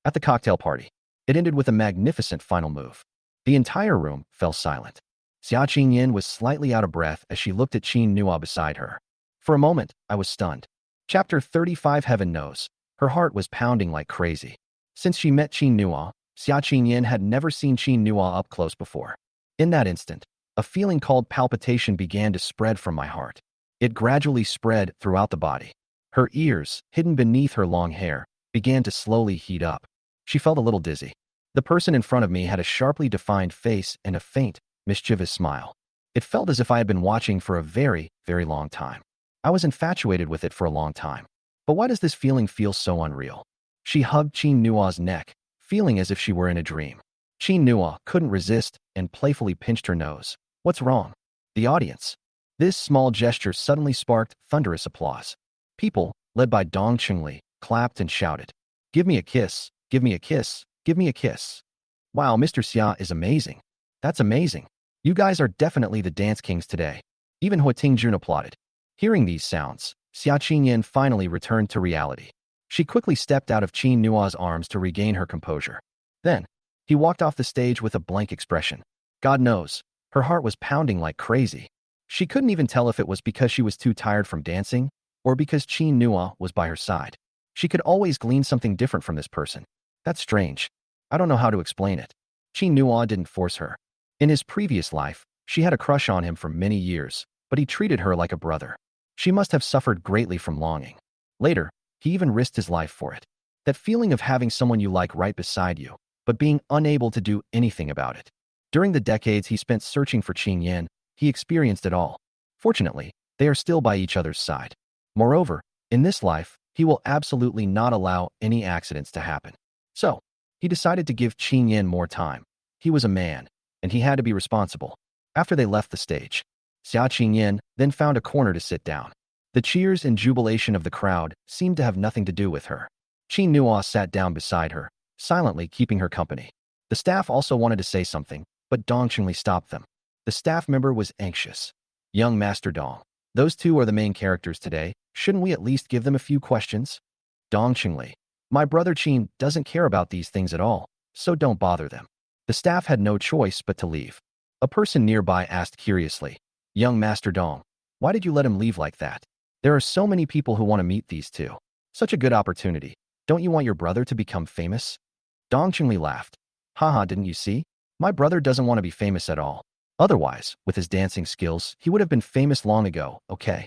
At the cocktail party, it ended with a magnificent final move. The entire room fell silent. Xia Qingyan was slightly out of breath as she looked at Qin Nua beside her. For a moment, I was stunned. Chapter 35. Heaven knows, her heart was pounding like crazy. Since she met Qin Nua, Xia Qingyan had never seen Qin Nua up close before. In that instant, a feeling called palpitation began to spread from my heart. It gradually spread throughout the body. Her ears, hidden beneath her long hair, began to slowly heat up. She felt a little dizzy. The person in front of me had a sharply defined face and a faint, mischievous smile. It felt as if I had been watching for a very, very long time. I was infatuated with it for a long time. But why does this feeling feel so unreal? She hugged Qin Nua's neck, feeling as if she were in a dream. Qin Nua couldn't resist and playfully pinched her nose. What's wrong? The audience. This small gesture suddenly sparked thunderous applause. People, led by Dong Chungli, clapped and shouted, "Give me a kiss, give me a kiss, give me a kiss." Wow, Mr. Xia is amazing. That's amazing. You guys are definitely the dance kings today. Even Hua Tingjun applauded. Hearing these sounds, Xia Qingyan finally returned to reality. She quickly stepped out of Qin Nua's arms to regain her composure. Then, he walked off the stage with a blank expression. God knows, her heart was pounding like crazy. She couldn't even tell if it was because she was too tired from dancing or because Qin Nua was by her side. She could always glean something different from this person. That's strange. I don't know how to explain it. Qin Nua didn't force her. In his previous life, she had a crush on him for many years, but he treated her like a brother. She must have suffered greatly from longing. Later, he even risked his life for it. That feeling of having someone you like right beside you, but being unable to do anything about it. During the decades he spent searching for Qin Yan, he experienced it all. Fortunately, they are still by each other's side. Moreover, in this life, he will absolutely not allow any accidents to happen. So, he decided to give Qin Yan more time. He was a man, and he had to be responsible. After they left the stage, Xia Qingyan then found a corner to sit down. The cheers and jubilation of the crowd seemed to have nothing to do with her. Qin Nua sat down beside her, silently keeping her company. The staff also wanted to say something, but Dong Chungli stopped them. The staff member was anxious. Young Master Dong, those two are the main characters today. Shouldn't we at least give them a few questions? Dong Chungli, my brother Qin doesn't care about these things at all, so don't bother them. The staff had no choice but to leave. A person nearby asked curiously, Young Master Dong, why did you let him leave like that? There are so many people who want to meet these two. Such a good opportunity. Don't you want your brother to become famous? Dong Chungli laughed. Haha, didn't you see? My brother doesn't want to be famous at all. Otherwise, with his dancing skills, he would have been famous long ago, okay?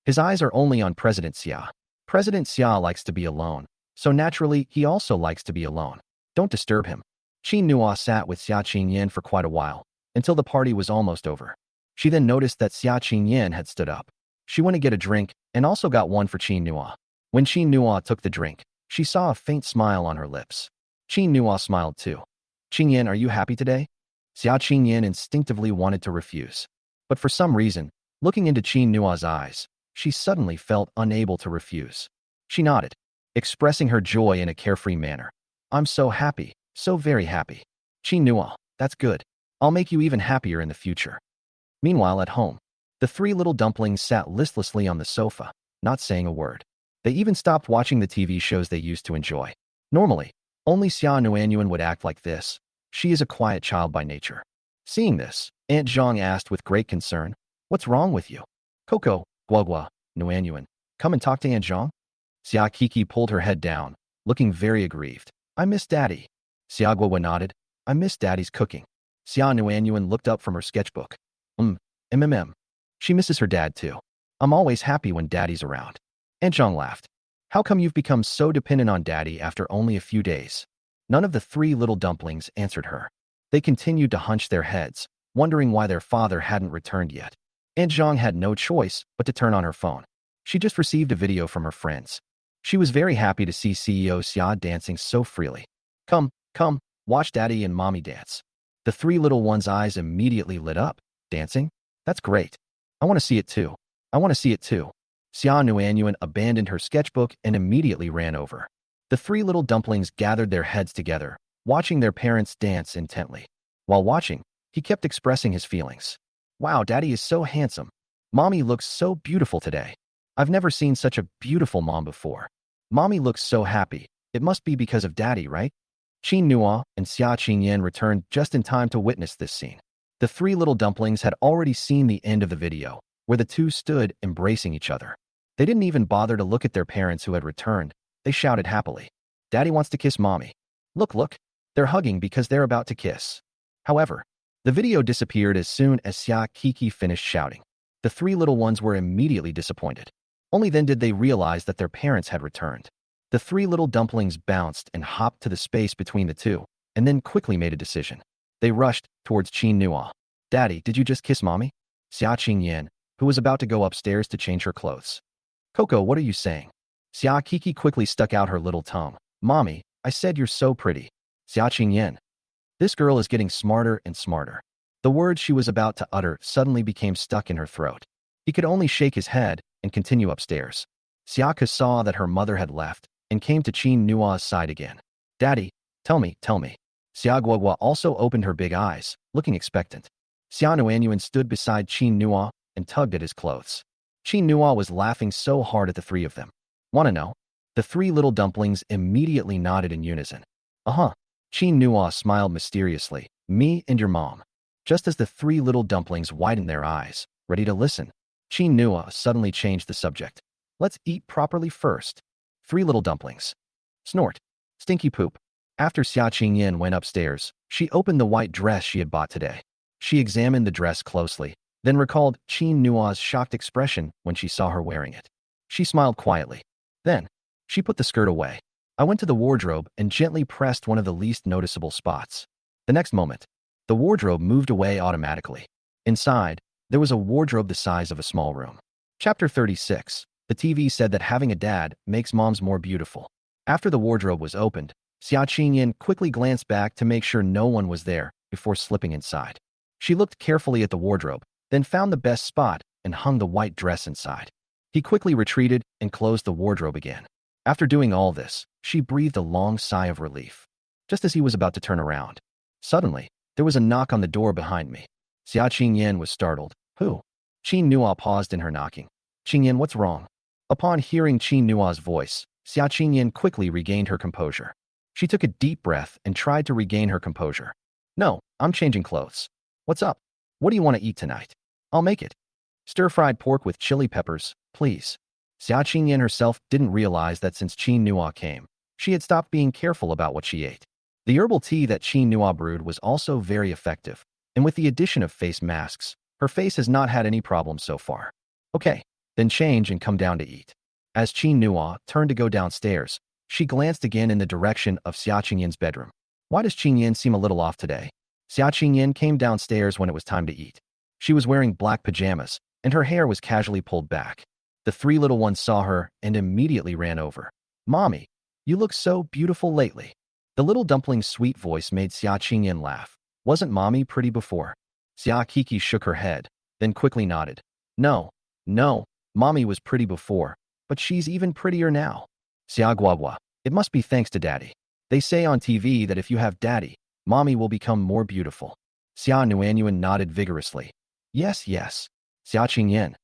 His eyes are only on President Xia. President Xia likes to be alone, so naturally, he also likes to be alone. Don't disturb him. Qin Nua sat with Xia Qingyan for quite a while, until the party was almost over. She then noticed that Xia Qingyan had stood up. She went to get a drink and also got one for Qin Nua. When Qin Nua took the drink, she saw a faint smile on her lips. Qin Nua smiled too. Qingyan, are you happy today? Xia Qingyan instinctively wanted to refuse. But for some reason, looking into Qin Nua's eyes, she suddenly felt unable to refuse. She nodded, expressing her joy in a carefree manner. I'm so happy, so very happy. Qin Nua, that's good. I'll make you even happier in the future. Meanwhile, at home, the three little dumplings sat listlessly on the sofa, not saying a word. They even stopped watching the TV shows they used to enjoy. Normally, only Xia Nuanyuan would act like this. She is a quiet child by nature. Seeing this, Aunt Zhang asked with great concern, What's wrong with you? Coco, Guagua, Nuanyuan, come and talk to Aunt Zhang? Xia Kiki pulled her head down, looking very aggrieved. I miss Daddy. Xia Guagua nodded. I miss Daddy's cooking. Xia Nuanyuan looked up from her sketchbook. MMM. She misses her dad too. I'm always happy when Daddy's around. Aunt Zhang laughed. How come you've become so dependent on Daddy after only a few days? None of the three little dumplings answered her. They continued to hunch their heads, wondering why their father hadn't returned yet. Aunt Zhang had no choice but to turn on her phone. She just received a video from her friends. She was very happy to see CEO Xia dancing so freely. Come, Watch Daddy and Mommy dance. The three little ones' eyes immediately lit up. Dancing? That's great. I want to see it too. I want to see it too. Xia Nuanyuan abandoned her sketchbook and immediately ran over. The three little dumplings gathered their heads together, watching their parents dance intently. While watching, he kept expressing his feelings. Wow, Daddy is so handsome. Mommy looks so beautiful today. I've never seen such a beautiful mom before. Mommy looks so happy. It must be because of Daddy, right? Qin Nua and Xia Qingyan returned just in time to witness this scene. The three little dumplings had already seen the end of the video, where the two stood embracing each other. They didn't even bother to look at their parents who had returned. They shouted happily, "Daddy wants to kiss Mommy. Look, look, they're hugging because they're about to kiss." However, the video disappeared as soon as Xia Kiki finished shouting. The three little ones were immediately disappointed. Only then did they realize that their parents had returned. The three little dumplings bounced and hopped to the space between the two, and then quickly made a decision. They rushed towards Qin Nua. "Daddy, did you just kiss Mommy?" Xia Qingyan, who was about to go upstairs to change her clothes. "Coco, what are you saying?" Xia Kiki quickly stuck out her little tongue. "Mommy, I said you're so pretty." Xia Qingyan. This girl is getting smarter and smarter. The words she was about to utter suddenly became stuck in her throat. He could only shake his head and continue upstairs. Xiaka saw that her mother had left and came to Qin Nua's side again. "Daddy, tell me, tell me." Xia Guogua also opened her big eyes, looking expectant. Xia Nuanyuan stood beside Qin Nua and tugged at his clothes. Qin Nua was laughing so hard at the three of them. "Wanna know?" The three little dumplings immediately nodded in unison. "Uh-huh." Qin Nua smiled mysteriously. "Me and your mom." Just as the three little dumplings widened their eyes, ready to listen, Qin Nua suddenly changed the subject. "Let's eat properly first." Three little dumplings. Snort. Stinky poop. After Xia Qingyan went upstairs, she opened the white dress she had bought today. She examined the dress closely, then recalled Qin Nua's shocked expression when she saw her wearing it. She smiled quietly. Then, she put the skirt away. I went to the wardrobe and gently pressed one of the least noticeable spots. The next moment, the wardrobe moved away automatically. Inside, there was a wardrobe the size of a small room. Chapter 36. The TV said that having a dad makes moms more beautiful. After the wardrobe was opened, Xia Qingyan quickly glanced back to make sure no one was there before slipping inside. She looked carefully at the wardrobe, then found the best spot and hung the white dress inside. He quickly retreated and closed the wardrobe again. After doing all this, she breathed a long sigh of relief. Just as he was about to turn around, suddenly, there was a knock on the door behind me. Xia Qingyan was startled. "Who?" Qin Nua paused in her knocking. "Qingyan, what's wrong?" Upon hearing Qin Nua's voice, Xia Qingyan quickly regained her composure. She took a deep breath and tried to regain her composure. "No, I'm changing clothes." "What's up? What do you want to eat tonight?" "I'll make it. Stir-fried pork with chili peppers, please." Xia Qingyan herself didn't realize that since Qin Nua came, she had stopped being careful about what she ate. The herbal tea that Qin Nua brewed was also very effective, and with the addition of face masks, her face has not had any problems so far. "Okay, then change and come down to eat." As Qin Nua turned to go downstairs, she glanced again in the direction of Xia Qingyan's bedroom. Why does Qingyan seem a little off today? Xia Qingyan came downstairs when it was time to eat. She was wearing black pajamas, and her hair was casually pulled back. The three little ones saw her and immediately ran over. "Mommy, you look so beautiful lately." The little dumpling's sweet voice made Xia Qingyan laugh. "Wasn't Mommy pretty before?" Xia Kiki shook her head, then quickly nodded. No, Mommy was pretty before, but she's even prettier now." Xia Guagua, "It must be thanks to Daddy. They say on TV that if you have Daddy, Mommy will become more beautiful." Xia Nuanyuan nodded vigorously. Yes. Xia Qingyan.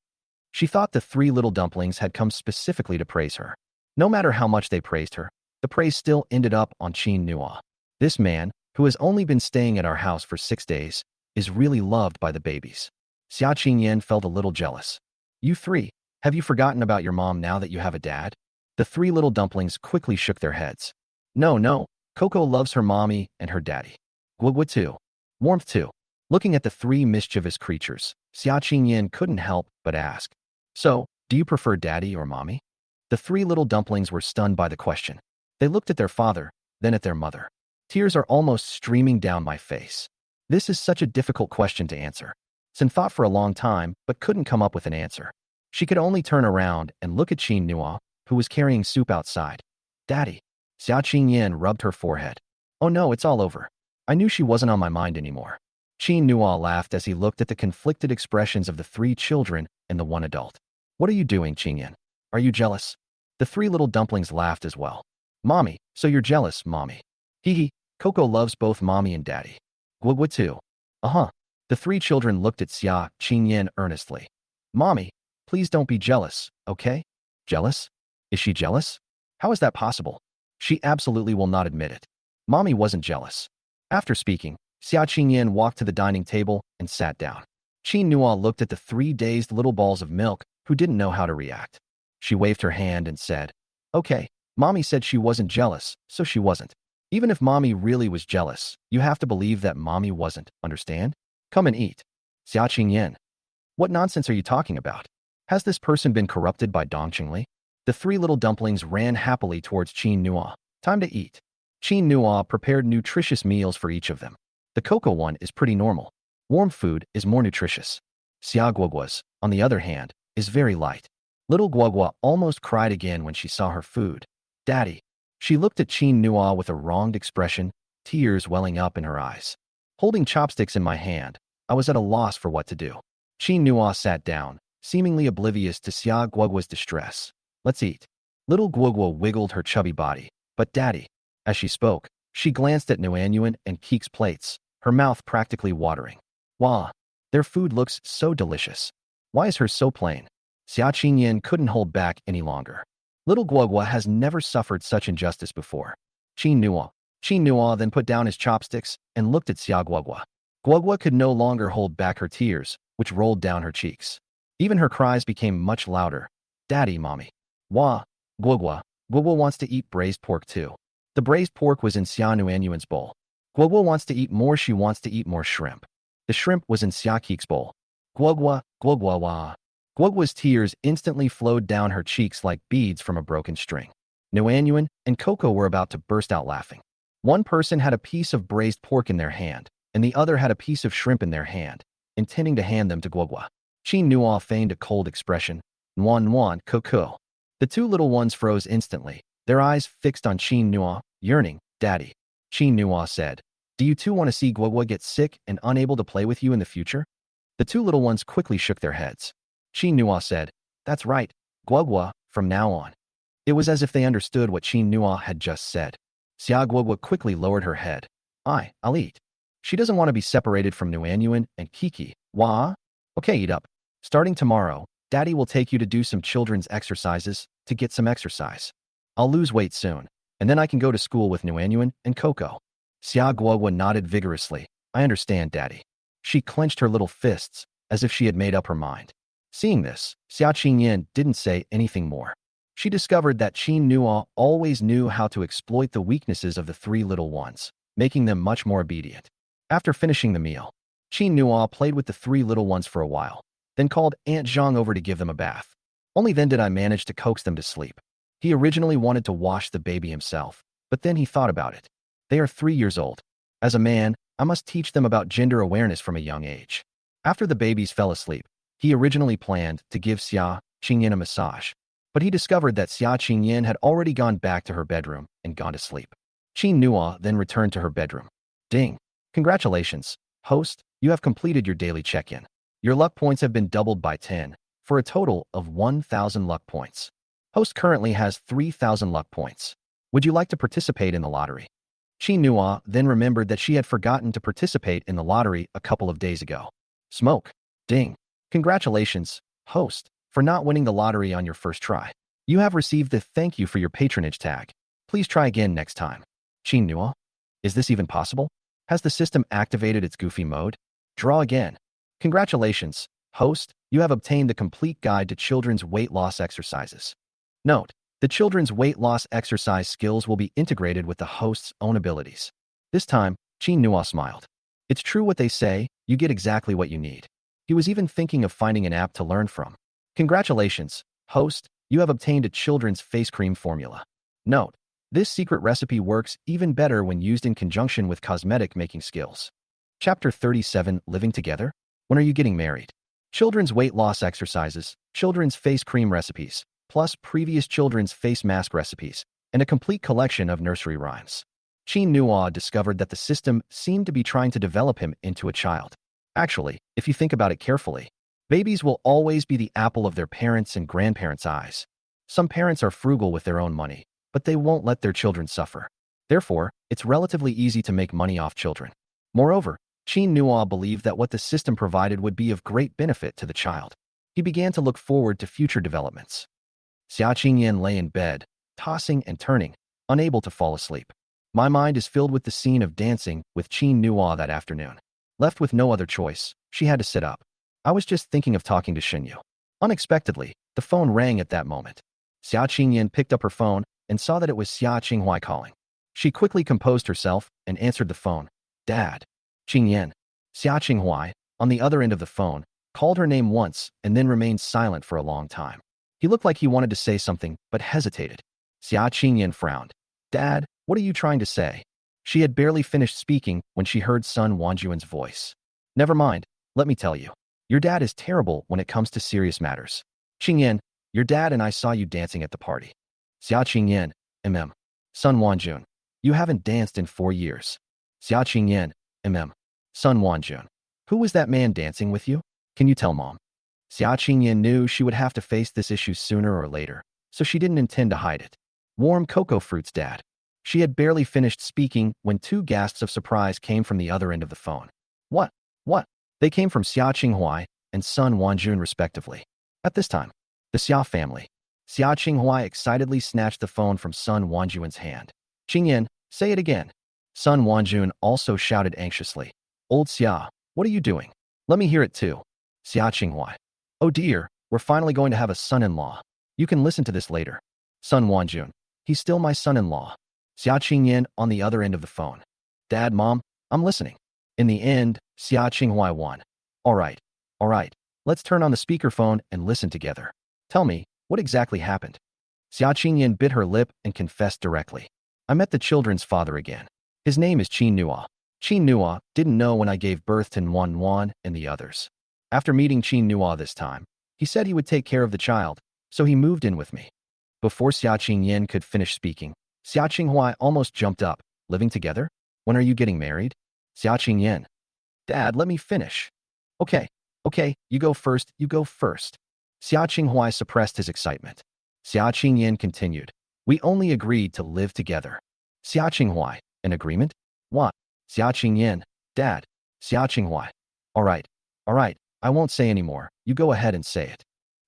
She thought the three little dumplings had come specifically to praise her. No matter how much they praised her, the praise still ended up on Qin Nua. This man, who has only been staying at our house for 6 days, is really loved by the babies. Xia Qingyan felt a little jealous. "You three, have you forgotten about your mom now that you have a dad?" The three little dumplings quickly shook their heads. No, Coco loves her mommy and her daddy. Guagua too. Warmth too." Looking at the three mischievous creatures, Xia Qingyan couldn't help but ask, "So, do you prefer daddy or mommy?" The three little dumplings were stunned by the question. They looked at their father, then at their mother. Tears are almost streaming down my face. This is such a difficult question to answer. Sin thought for a long time, but couldn't come up with an answer. She could only turn around and look at Qin Nua, who was carrying soup outside. "Daddy." Xia Qingyan rubbed her forehead. "Oh no, it's all over. I knew she wasn't on my mind anymore. Qin Nua laughed as he looked at the conflicted expressions of the 3 children and the 1 adult. What are you doing, Qingyan? Are you jealous? The 3 little dumplings laughed as well. Mommy, so you're jealous, Mommy. Hee hee, Coco loves both Mommy and Daddy. Guogua too. Uh-huh. The 3 children looked at Xia Qingyan earnestly. Mommy, please don't be jealous, okay? Jealous? Is she jealous? How is that possible? She absolutely will not admit it. Mommy wasn't jealous. After speaking, Xia Qingyan walked to the dining table and sat down. Qin Nua looked at the 3 dazed little balls of milk who didn't know how to react. She waved her hand and said, Okay, Mommy said she wasn't jealous, so she wasn't. Even if Mommy really was jealous, you have to believe that Mommy wasn't, understand? Come and eat. Xia Qingyan. What nonsense are you talking about? Has this person been corrupted by Dong Qingli? The 3 little dumplings ran happily towards Qin Nua. Time to eat. Qin Nua prepared nutritious meals for each of them. The cocoa one is pretty normal. Warm food is more nutritious. Xia Guogua's, on the other hand, is very light. Little Guogua almost cried again when she saw her food. Daddy. She looked at Qin Nua with a wronged expression, tears welling up in her eyes. Holding chopsticks in my hand, I was at a loss for what to do. Qin Nua sat down, seemingly oblivious to Xia Guogua's distress. Let's eat. Little Guogua wiggled her chubby body. But Daddy. As she spoke, she glanced at Nuanyuan and Keek's plates, her mouth practically watering. Wah! Their food looks so delicious. Why is hers so plain? Xia Qingyan couldn't hold back any longer. Little Guogua has never suffered such injustice before. Qin Nua then put down his chopsticks and looked at Xia Guogua. Guogua could no longer hold back her tears, which rolled down her cheeks. Even her cries became much louder. Daddy, Mommy. Wah! Guogua wants to eat braised pork too. The braised pork was in Xia Nuanyuan's bowl. Guogua wants to eat more. She wants to eat more shrimp. The shrimp was in Xia Keek's bowl. Guogua wah. Guogua's tears instantly flowed down her cheeks like beads from a broken string. Nuanyuan and Coco were about to burst out laughing. One person had a piece of braised pork in their hand, and the other had a piece of shrimp in their hand, intending to hand them to Guogua. Qin Nua feigned a cold expression. Nuan, Coco. The 2 little ones froze instantly, their eyes fixed on Qin Nua, yearning. Daddy. Qin Nua said, Do you 2 want to see Guogua get sick and unable to play with you in the future? The 2 little ones quickly shook their heads. Qin Nua said, That's right, Guogua, from now on. It was as if they understood what Qin Nua had just said. Xia Guogua quickly lowered her head. I'll eat. She doesn't want to be separated from Nuanyuan and Kiki. Wah? Okay, eat up. Starting tomorrow, Daddy will take you to do some children's exercises to get some exercise. I'll lose weight soon, and then I can go to school with Nuanyuan and Coco. Xia Guogua nodded vigorously. I understand, Daddy. She clenched her little fists, as if she had made up her mind. Seeing this, Xia Qingyan didn't say anything more. She discovered that Qin Nua always knew how to exploit the weaknesses of the 3 little ones, making them much more obedient. After finishing the meal, Qin Nua played with the 3 little ones for a while, then called Aunt Zhang over to give them a bath. Only then did I manage to coax them to sleep. He originally wanted to wash the baby himself, but then he thought about it. They are 3 years old. As a man, I must teach them about gender awareness from a young age. After the babies fell asleep, he originally planned to give Xia Qingyan a massage, but he discovered that Xia Qingyan had already gone back to her bedroom and gone to sleep. Qin Nua then returned to her bedroom. Ding! Congratulations, host, you have completed your daily check-in. Your luck points have been doubled by 10, for a total of 1,000 luck points. Host currently has 3,000 luck points. Would you like to participate in the lottery? Qin Nua then remembered that she had forgotten to participate in the lottery a couple of days ago. Smoke. Ding. Congratulations, host, for not winning the lottery on your first try. You have received the thank you for your patronage tag. Please try again next time. Qin Nua? Is this even possible? Has the system activated its goofy mode? Draw again. Congratulations, host, you have obtained the complete guide to children's weight loss exercises. Note, the children's weight loss exercise skills will be integrated with the host's own abilities. This time, Qin Nua smiled. It's true what they say, you get exactly what you need. He was even thinking of finding an app to learn from. Congratulations, host, you have obtained a children's face cream formula. Note, this secret recipe works even better when used in conjunction with cosmetic making skills. Chapter 37, Living Together? When are you getting married? Children's weight loss exercises, children's face cream recipes, plus previous children's face mask recipes, and a complete collection of nursery rhymes. Qin Nua discovered that the system seemed to be trying to develop him into a child. Actually, if you think about it carefully, babies will always be the apple of their parents' and grandparents' eyes. Some parents are frugal with their own money, but they won't let their children suffer. Therefore, it's relatively easy to make money off children. Moreover, Qin Nua believed that what the system provided would be of great benefit to the child. He began to look forward to future developments. Xia Qingyan lay in bed, tossing and turning, unable to fall asleep. My mind is filled with the scene of dancing with Qin Nua that afternoon. Left with no other choice, she had to sit up. I was just thinking of talking to Xinyu. Unexpectedly, the phone rang at that moment. Xia Qingyan picked up her phone and saw that it was Xia Qinghua calling. She quickly composed herself and answered the phone. Dad. Qingyan. Xia Qinghua, on the other end of the phone, called her name once and then remained silent for a long time. He looked like he wanted to say something, but hesitated. Xia Qingyan frowned. Dad, what are you trying to say? She had barely finished speaking when she heard Sun Wanjuan's voice. Never mind, let me tell you. Your dad is terrible when it comes to serious matters. Qingyan, your dad and I saw you dancing at the party. Xia Qingyan, Sun Wanjun. You haven't danced in 4 years. Xia Qingyan, Sun Wanjun. Who was that man dancing with you? Can you tell Mom? Xia Qingyan knew she would have to face this issue sooner or later, so she didn't intend to hide it. Warm cocoa fruits, Dad. She had barely finished speaking when 2 gasps of surprise came from the other end of the phone. What? What? They came from Xia Qinghua and Sun Wanjun respectively. At this time, the Xia family. Xia Qinghua excitedly snatched the phone from Sun Wanjun's hand. Qingyan, say it again. Sun Wanjun also shouted anxiously. Old Xia, what are you doing? Let me hear it too. Xia Qinghua. Oh dear, we're finally going to have a son-in-law. You can listen to this later. Sun Wanjun. He's still my son-in-law. Xia Qingyan on the other end of the phone. Dad, Mom, I'm listening. In the end, Xia Qinghua won. All right. Let's turn on the speakerphone and listen together. Tell me, what exactly happened? Xia Qingyan bit her lip and confessed directly. I met the children's father again. His name is Qin Nua. Qin Nua didn't know when I gave birth to Nuan and the others. After meeting Qin Nua this time, he said he would take care of the child, so he moved in with me. Before Xia Qingyan could finish speaking, Xia Qinghua almost jumped up. Living together? When are you getting married? Xia Qingyan. Dad, let me finish. Okay, you go first. Xia Qinghua suppressed his excitement. Xia Qingyan continued. We only agreed to live together. Xia Qinghua, an agreement? What? Xia Qingyan. Dad. Xia Qinghua. All right, I won't say anymore. You go ahead and say it.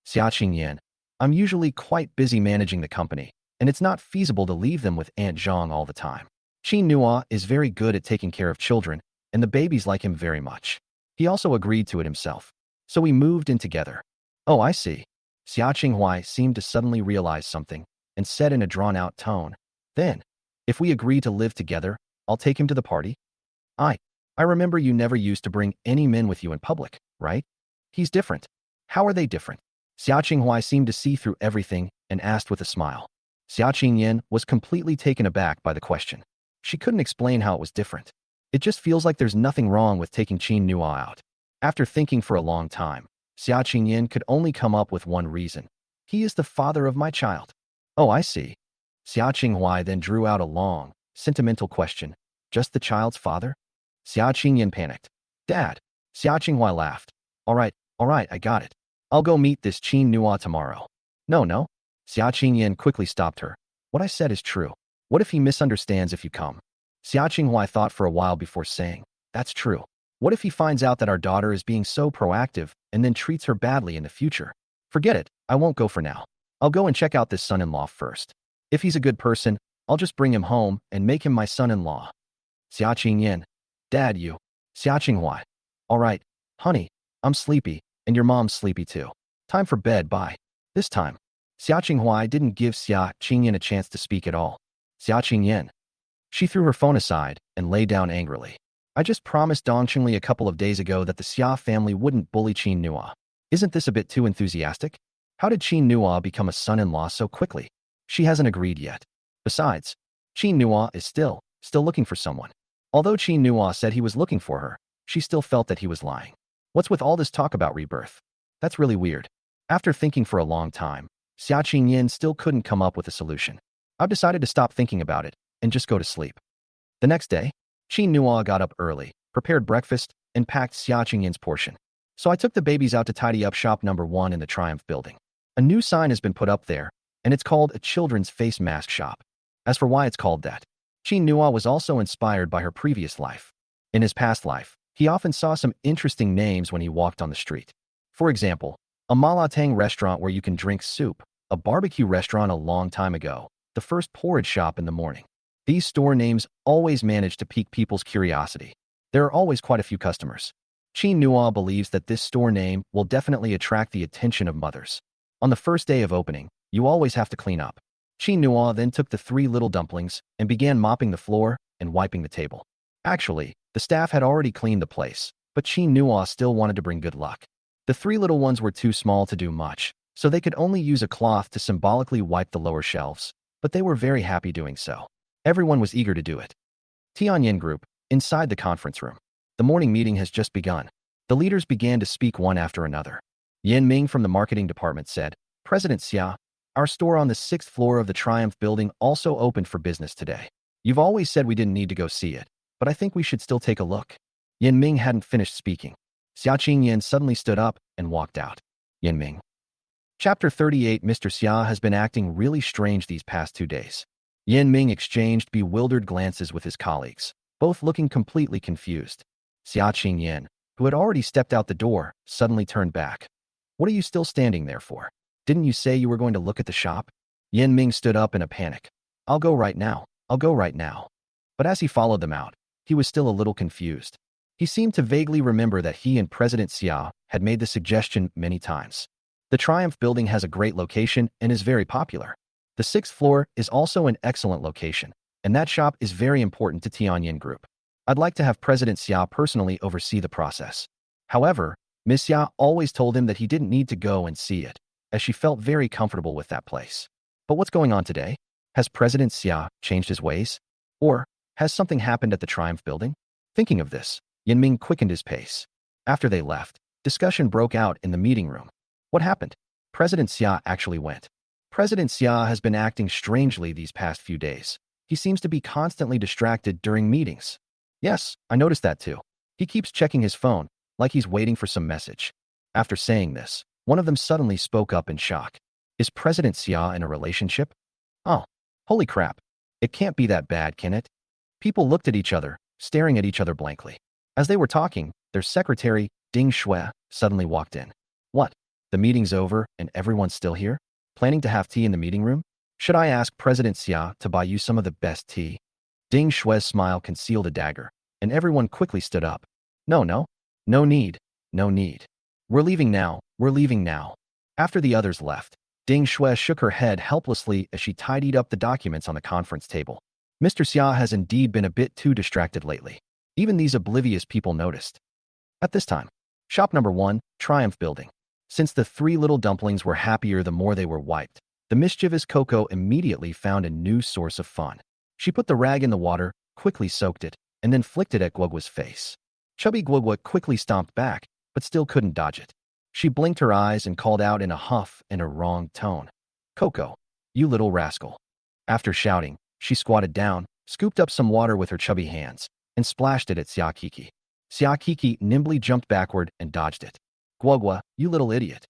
Xia Qingyan. I'm usually quite busy managing the company, and it's not feasible to leave them with Aunt Zhang all the time. Qin Nua is very good at taking care of children, and the babies like him very much. He also agreed to it himself. So we moved in together. Oh, I see. Xia Qinghua seemed to suddenly realize something, and said in a drawn-out tone, Then, if we agree to live together, I'll take him to the party. I remember you never used to bring any men with you in public, right? He's different. How are they different? Xia Qinghua seemed to see through everything and asked with a smile. Xia Qingyan was completely taken aback by the question. She couldn't explain how it was different. It just feels like there's nothing wrong with taking Qin Nua out. After thinking for a long time, Xia Qingyan could only come up with one reason. He is the father of my child. Oh, I see. Xia Qinghua then drew out a long, sentimental question. Just the child's father? Xia Qingyan panicked. Dad. Xia Qinghua laughed. All right, I got it. I'll go meet this Qin Nua tomorrow. No. Xia Qingyan quickly stopped her. What I said is true. What if he misunderstands if you come? Xia Qinghua thought for a while before saying, That's true. What if he finds out that our daughter is being so proactive and then treats her badly in the future? Forget it, I won't go for now. I'll go and check out this son-in-law first. If he's a good person, I'll just bring him home and make him my son-in-law. Xia Qingyan. Dad, you. Xia Qinghua. All right, honey, I'm sleepy, and your mom's sleepy too. Time for bed, bye. This time, Xia Qinghua didn't give Xia Qingyan a chance to speak at all. Xia Qingyan. She threw her phone aside and lay down angrily. I just promised Dong Qingli a couple of days ago that the Xia family wouldn't bully Qin Nua. Isn't this a bit too enthusiastic? How did Qin Nua become a son-in-law so quickly? She hasn't agreed yet. Besides, Qin Nua is still looking for someone. Although Qin Nua said he was looking for her, she still felt that he was lying. What's with all this talk about rebirth? That's really weird. After thinking for a long time, Xia Qingyan still couldn't come up with a solution. I've decided to stop thinking about it and just go to sleep. The next day, Qin Nua got up early, prepared breakfast, and packed Xia Qingyin's portion. So I took the babies out to tidy up shop number 1 in the Triumph building. A new sign has been put up there, and it's called a children's face mask shop. As for why it's called that, Qin Nua was also inspired by her previous life. In his past life, he often saw some interesting names when he walked on the street. For example, a malatang restaurant where you can drink soup, a barbecue restaurant a long time ago, the first porridge shop in the morning. These store names always manage to pique people's curiosity. There are always quite a few customers. Qin Nua believes that this store name will definitely attract the attention of mothers. On the first day of opening, you always have to clean up. Qin Nua then took the 3 little dumplings and began mopping the floor and wiping the table. Actually, the staff had already cleaned the place, but Qin Nua still wanted to bring good luck. The 3 little ones were too small to do much, so they could only use a cloth to symbolically wipe the lower shelves, but they were very happy doing so. Everyone was eager to do it. Tianyin Group, inside the conference room. The morning meeting has just begun. The leaders began to speak one after another. Yan Ming from the marketing department said, "President Xia, our store on the 6th floor of the Triumph building also opened for business today. You've always said we didn't need to go see it, but I think we should still take a look." Yan Ming hadn't finished speaking. Xia Qingyan suddenly stood up and walked out. Yan Ming. Chapter 38. Mr. Xia has been acting really strange these past 2 days. Yan Ming exchanged bewildered glances with his colleagues, both looking completely confused. Xia Qingyan, who had already stepped out the door, suddenly turned back. "What are you still standing there for? Didn't you say you were going to look at the shop?" Yan Ming stood up in a panic. I'll go right now. I'll go right now." But as he followed them out, he was still a little confused. He seemed to vaguely remember that he and President Xia had made the suggestion many times. The Triumph building has a great location and is very popular. The 6th floor is also an excellent location, and that shop is very important to Tianyin Group. I'd like to have President Xia personally oversee the process. However, Ms. Xia always told him that he didn't need to go and see it, as she felt very comfortable with that place. But what's going on today? Has President Xia changed his ways? Or has something happened at the Triumph building? Thinking of this, Yan Ming quickened his pace. After they left, discussion broke out in the meeting room. What happened? President Xia actually went. President Xia has been acting strangely these past few days. He seems to be constantly distracted during meetings. Yes, I noticed that too. He keeps checking his phone, like he's waiting for some message. After saying this, one of them suddenly spoke up in shock. Is President Xia in a relationship? Oh, holy crap. It can't be that bad, can it? People looked at each other, staring at each other blankly. As they were talking, their secretary, Ding Shui, suddenly walked in. What? The meeting's over and everyone's still here? Planning to have tea in the meeting room? Should I ask President Xia to buy you some of the best tea? Ding Shui's smile concealed a dagger, and everyone quickly stood up. No need. We're leaving now. After the others left, Ding Shui shook her head helplessly as she tidied up the documents on the conference table. Mr. Xia has indeed been a bit too distracted lately. Even these oblivious people noticed. At this time, shop number 1, Triumph building. Since the 3 little dumplings were happier the more they were wiped, the mischievous Coco immediately found a new source of fun. She put the rag in the water, quickly soaked it, and then flicked it at Guogua's face. Chubby Guogua quickly stomped back, but still couldn't dodge it. She blinked her eyes and called out in a huff and a wrong tone. "Coco, you little rascal." After shouting, she squatted down, scooped up some water with her chubby hands, and splashed it at Xia Kiki. Xia Kiki nimbly jumped backward and dodged it. "Guogua, you little idiot."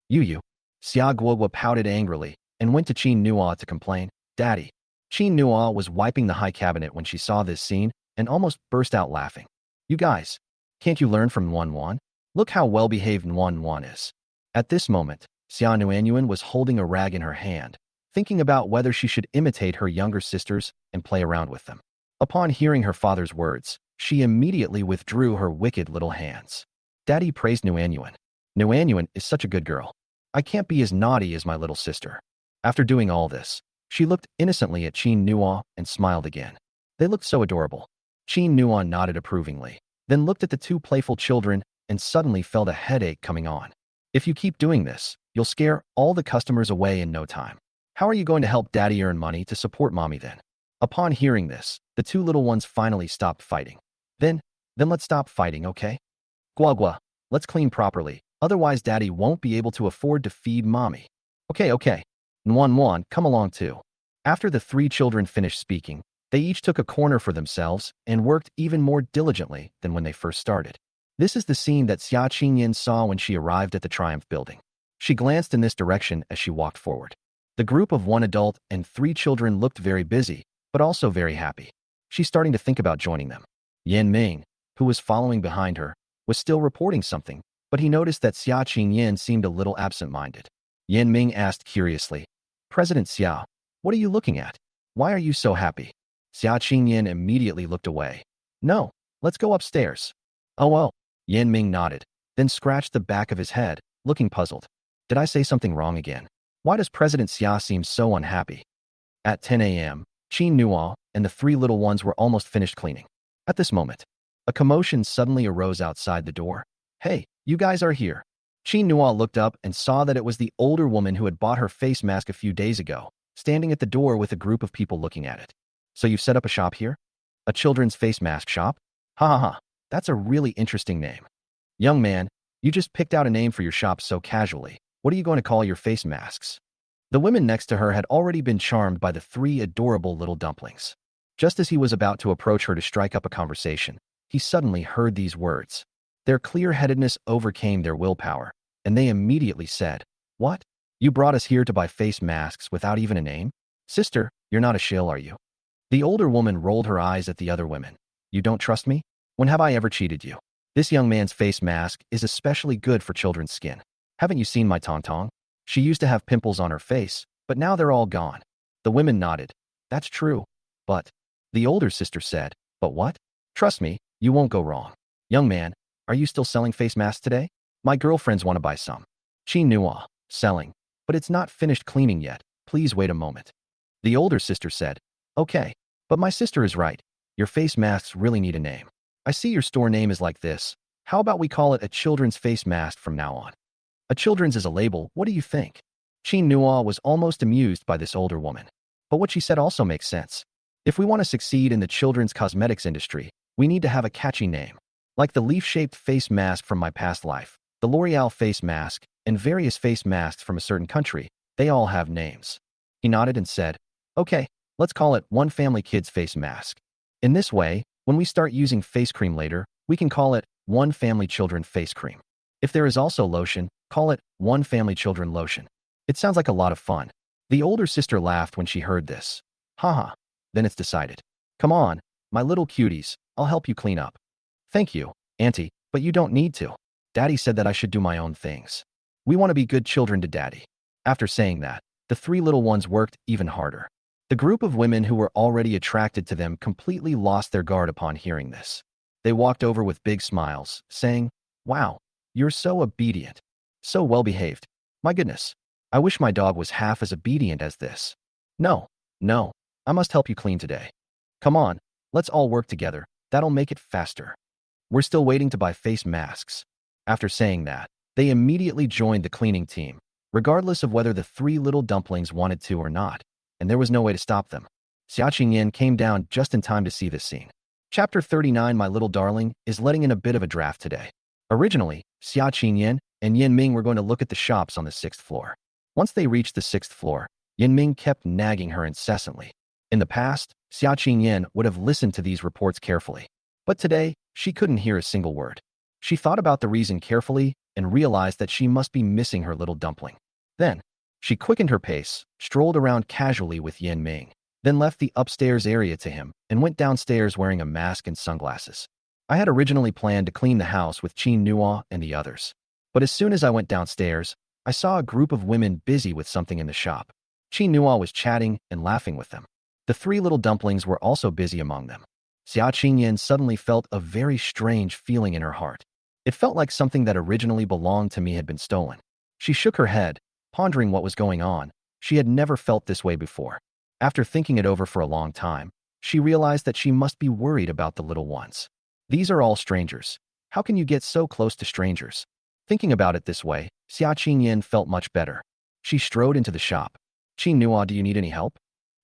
You. Xia Guogua pouted angrily and went to Qin Nua to complain. "Daddy." Qin Nua was wiping the high cabinet when she saw this scene and almost burst out laughing. "You guys, can't you learn from Nuan Nuan? Look how well-behaved Nuan Nuan is." At this moment, Xia Nuanyuan was holding a rag in her hand, thinking about whether she should imitate her younger sisters and play around with them. Upon hearing her father's words, she immediately withdrew her wicked little hands. Daddy praised Nuanyuan. "Nuanyuan is such a good girl. I can't be as naughty as my little sister." After doing all this, she looked innocently at Qin Nua and smiled again. They looked so adorable. Qin Nua nodded approvingly, then looked at the 2 playful children and suddenly felt a headache coming on. "If you keep doing this, you'll scare all the customers away in no time. How are you going to help Daddy earn money to support Mommy then?" Upon hearing this, the 2 little ones finally stopped fighting. Then let's stop fighting, okay? Guagua, let's clean properly, otherwise Daddy won't be able to afford to feed Mommy. Okay. Nuan Nuan, come along too. After the 3 children finished speaking, They each took a corner for themselves and worked even more diligently than when they first started. This is the scene that Xia Qingyan saw when she arrived at the Triumph building. She glanced in this direction as she walked forward. The group of 1 adult and 3 children looked very busy, but also very happy. She's starting to think about joining them. Yan Ming, who was following behind her, was still reporting something, but he noticed that Xia Qingyan seemed a little absent-minded. Yan Ming asked curiously, "President Xia, what are you looking at? Why are you so happy?" Xia Qingyan immediately looked away. "No, let's go upstairs." "Oh. Yan Ming nodded, then scratched the back of his head, looking puzzled. "Did I say something wrong again? Why does President Xia seem so unhappy?" At 10 a.m., Qin Nuo and the 3 little ones were almost finished cleaning. At this moment, a commotion suddenly arose outside the door. "Hey, you guys are here." Qin Nuo looked up and saw that it was the older woman who had bought her face mask a few days ago, standing at the door with a group of people looking at it. "So you've set up a shop here? A children's face mask shop? Ha ha ha, that's a really interesting name. Young man, you just picked out a name for your shop so casually. What are you going to call your face masks?" The women next to her had already been charmed by the 3 adorable little dumplings. Just as he was about to approach her to strike up a conversation, he suddenly heard these words. Their clear-headedness overcame their willpower, and they immediately said, "What? You brought us here to buy face masks without even a name? Sister, you're not a shill, are you?" The older woman rolled her eyes at the other women. "You don't trust me? When have I ever cheated you? This young man's face mask is especially good for children's skin. Haven't you seen my Tong? She used to have pimples on her face, but now they're all gone." The women nodded. "That's true. But..." The older sister said, "But what?" "Trust me, you won't go wrong. Young man, are you still selling face masks today? My girlfriends want to buy some." Qin Nuo, "Selling. But it's not finished cleaning yet. Please wait a moment." The older sister said, "Okay, but my sister is right. Your face masks really need a name. I see your store name is like this. How about we call it a children's face mask from now on? A children's is a label, what do you think?" Qin Nuo was almost amused by this older woman. But what she said also makes sense. If we want to succeed in the children's cosmetics industry, we need to have a catchy name. Like the leaf-shaped face mask from my past life, the L'Oreal face mask, and various face masks from a certain country, they all have names. He nodded and said, "Okay, let's call it One Family Kids Face Mask. In this way, when we start using face cream later, we can call it One Family Children Face Cream. If there is also lotion, call it One Family Children Lotion." It sounds like a lot of fun. The older sister laughed when she heard this. "Haha, then it's decided. Come on, my little cuties, I'll help you clean up." "Thank you, Auntie, but you don't need to. Daddy said that I should do my own things. We want to be good children to Daddy." After saying that, the 3 little ones worked even harder. The group of women who were already attracted to them completely lost their guard upon hearing this. They walked over with big smiles, saying, "Wow, you're so obedient. So well-behaved. My goodness, I wish my dog was half as obedient as this. No, I must help you clean today. Come on, let's all work together. That'll make it faster. We're still waiting to buy face masks." After saying that, they immediately joined the cleaning team, regardless of whether the 3 little dumplings wanted to or not, and there was no way to stop them. Xia Qingyan came down just in time to see this scene. Chapter 39, My Little Darling, is letting in a bit of a draft today. Originally, Xia Qingyan and Yin Ming were going to look at the shops on the 6th floor. Once they reached the 6th floor, Yin Ming kept nagging her incessantly. In the past, Xia Qingyan would have listened to these reports carefully. But today, she couldn't hear a single word. She thought about the reason carefully and realized that she must be missing her little dumpling. Then, she quickened her pace, strolled around casually with Yin Ming, then left the upstairs area to him and went downstairs wearing a mask and sunglasses. "I had originally planned to clean the house with Qin Nuo and the others. But as soon as I went downstairs, I saw a group of women busy with something in the shop. Qin Nuo was chatting and laughing with them. The 3 little dumplings were also busy among them." Xia Qingyan suddenly felt a very strange feeling in her heart. It felt like something that originally belonged to me had been stolen. She shook her head, pondering what was going on. She had never felt this way before. After thinking it over for a long time, she realized that she must be worried about the little ones. These are all strangers. How can you get so close to strangers? Thinking about it this way, Xia Qingyan felt much better. She strode into the shop. "Qin Nuo, do you need any help?"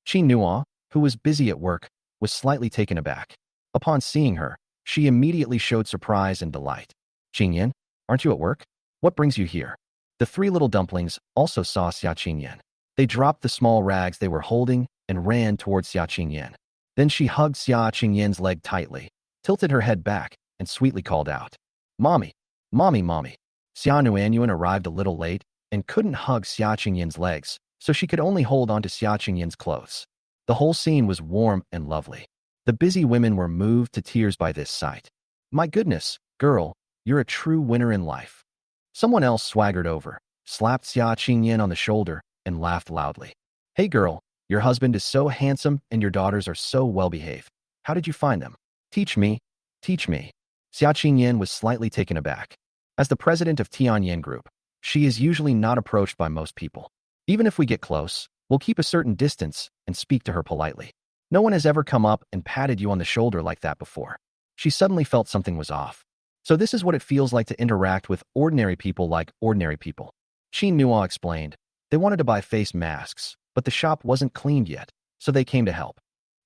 Qin Nuo, who was busy at work, was slightly taken aback. Upon seeing her, she immediately showed surprise and delight. "Qingyan, aren't you at work? What brings you here?" The 3 little dumplings also saw Xia Qingyan. They dropped the small rags they were holding and ran towards Xia Qingyan. Then she hugged Xia Qingyin's leg tightly, tilted her head back, and sweetly called out, "Mommy, mommy, mommy." Xia Nuanyuan arrived a little late and couldn't hug Xia Qingyin's legs, so she could only hold onto Xia Qingyin's clothes. The whole scene was warm and lovely. The busy women were moved to tears by this sight. "My goodness, girl, you're a true winner in life." Someone else swaggered over, slapped Xia Qingyin on the shoulder, and laughed loudly. "Hey girl, your husband is so handsome and your daughters are so well-behaved. How did you find them? Teach me, teach me." Xia Qingyin was slightly taken aback. As the president of Tianyan Group, she is usually not approached by most people. Even if we get close, we'll keep a certain distance and speak to her politely. No one has ever come up and patted you on the shoulder like that before. She suddenly felt something was off. So this is what it feels like to interact with ordinary people like ordinary people. Qin Nua explained. They wanted to buy face masks, but the shop wasn't cleaned yet, so they came to help.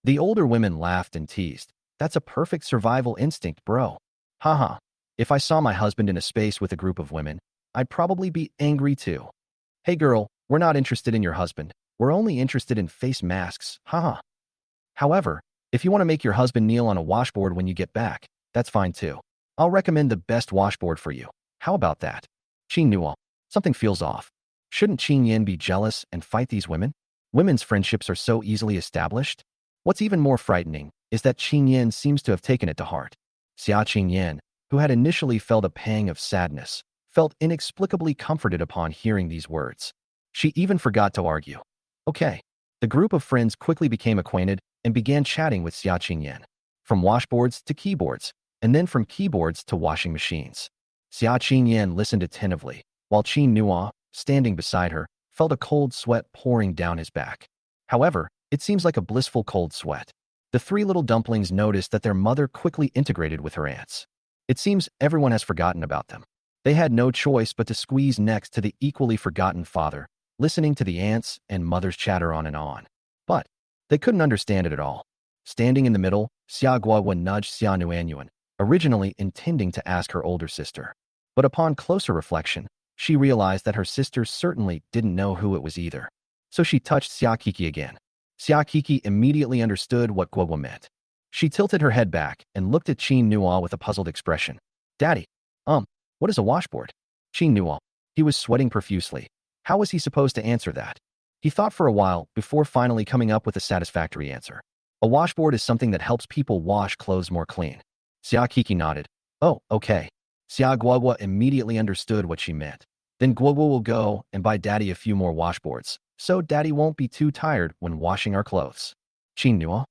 The older women laughed and teased. "That's a perfect survival instinct, bro. Haha. If I saw my husband in a space with a group of women, I'd probably be angry too. Hey girl, we're not interested in your husband. We're only interested in face masks, haha. However, if you want to make your husband kneel on a washboard when you get back, that's fine too. I'll recommend the best washboard for you. How about that?" Qin Nua. Something feels off. Shouldn't Qin Yin be jealous and fight these women? Women's friendships are so easily established. What's even more frightening is that Qin Yin seems to have taken it to heart. Xia Qin Yin, who had initially felt a pang of sadness, felt inexplicably comforted upon hearing these words. She even forgot to argue. Okay. The group of friends quickly became acquainted and began chatting with Xia Qingyan. From washboards to keyboards, and then from keyboards to washing machines. Xia Qingyan listened attentively, while Qin Nua, standing beside her, felt a cold sweat pouring down his back. However, it seems like a blissful cold sweat. The three little dumplings noticed that their mother quickly integrated with her aunts. It seems everyone has forgotten about them. They had no choice but to squeeze next to the equally forgotten father, listening to the aunts and mother's chatter on and on. But they couldn't understand it at all. Standing in the middle, Xia Guowen nudged Xia Nuanyuan, originally intending to ask her older sister. But upon closer reflection, she realized that her sister certainly didn't know who it was either. So she touched Xia Kiki again. Xia Kiki immediately understood what Guowen meant. She tilted her head back and looked at Qin Nua with a puzzled expression. "Daddy, what is a washboard?" Qin Nua. He was sweating profusely. How was he supposed to answer that? He thought for a while before finally coming up with a satisfactory answer. "A washboard is something that helps people wash clothes more clean." Xia Kiki nodded. "Oh, okay." Xia Guogua immediately understood what she meant. "Then Guogua will go and buy Daddy a few more washboards, so Daddy won't be too tired when washing our clothes." Qin Nua.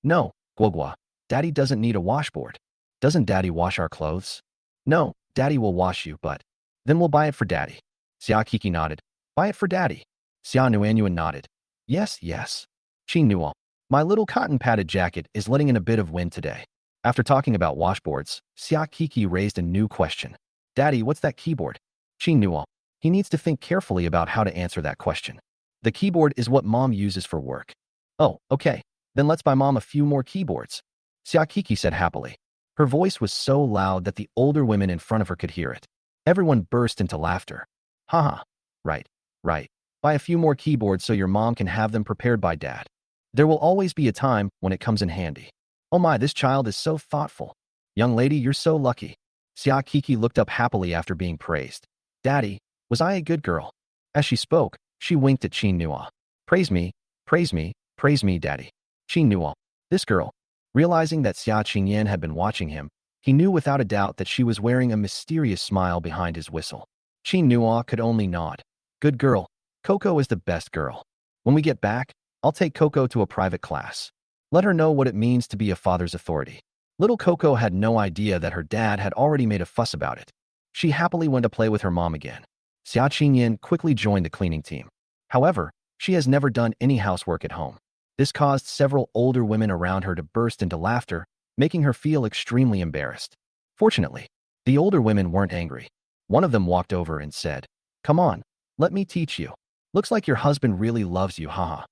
"No, Guogua. Daddy doesn't need a washboard. Doesn't Daddy wash our clothes?" "No, Daddy will wash you, but then we'll buy it for Daddy." Xia Kiki nodded. "Buy it for Daddy." Xia Nuanyuan nodded. "Yes, yes." Qin Nua. "My little cotton-padded jacket is letting in a bit of wind today." After talking about washboards, Xia Kiki raised a new question. "Daddy, what's that keyboard?" Qin Nua. He needs to think carefully about how to answer that question. "The keyboard is what Mom uses for work." "Oh, okay. Then let's buy Mom a few more keyboards," Xia Kiki said happily. Her voice was so loud that the older women in front of her could hear it. Everyone burst into laughter. "Haha. Right, right. Buy a few more keyboards so your mom can have them prepared by Dad. There will always be a time when it comes in handy. Oh my, this child is so thoughtful. Young lady, you're so lucky." Xia Kiki looked up happily after being praised. "Daddy, was I a good girl?" As she spoke, she winked at Qin Nua. "Praise me, praise me, praise me, Daddy." Qin Nua. This girl. Realizing that Xia Qingyan had been watching him, he knew without a doubt that she was wearing a mysterious smile behind his whistle. Qin Nua could only nod. "Good girl. Coco is the best girl. When we get back, I'll take Coco to a private class. Let her know what it means to be a father's authority." Little Coco had no idea that her dad had already made a fuss about it. She happily went to play with her mom again. Xia Qingyan quickly joined the cleaning team. However, she has never done any housework at home. This caused several older women around her to burst into laughter, making her feel extremely embarrassed. Fortunately, the older women weren't angry. One of them walked over and said, "Come on, let me teach you. Looks like your husband really loves you, haha.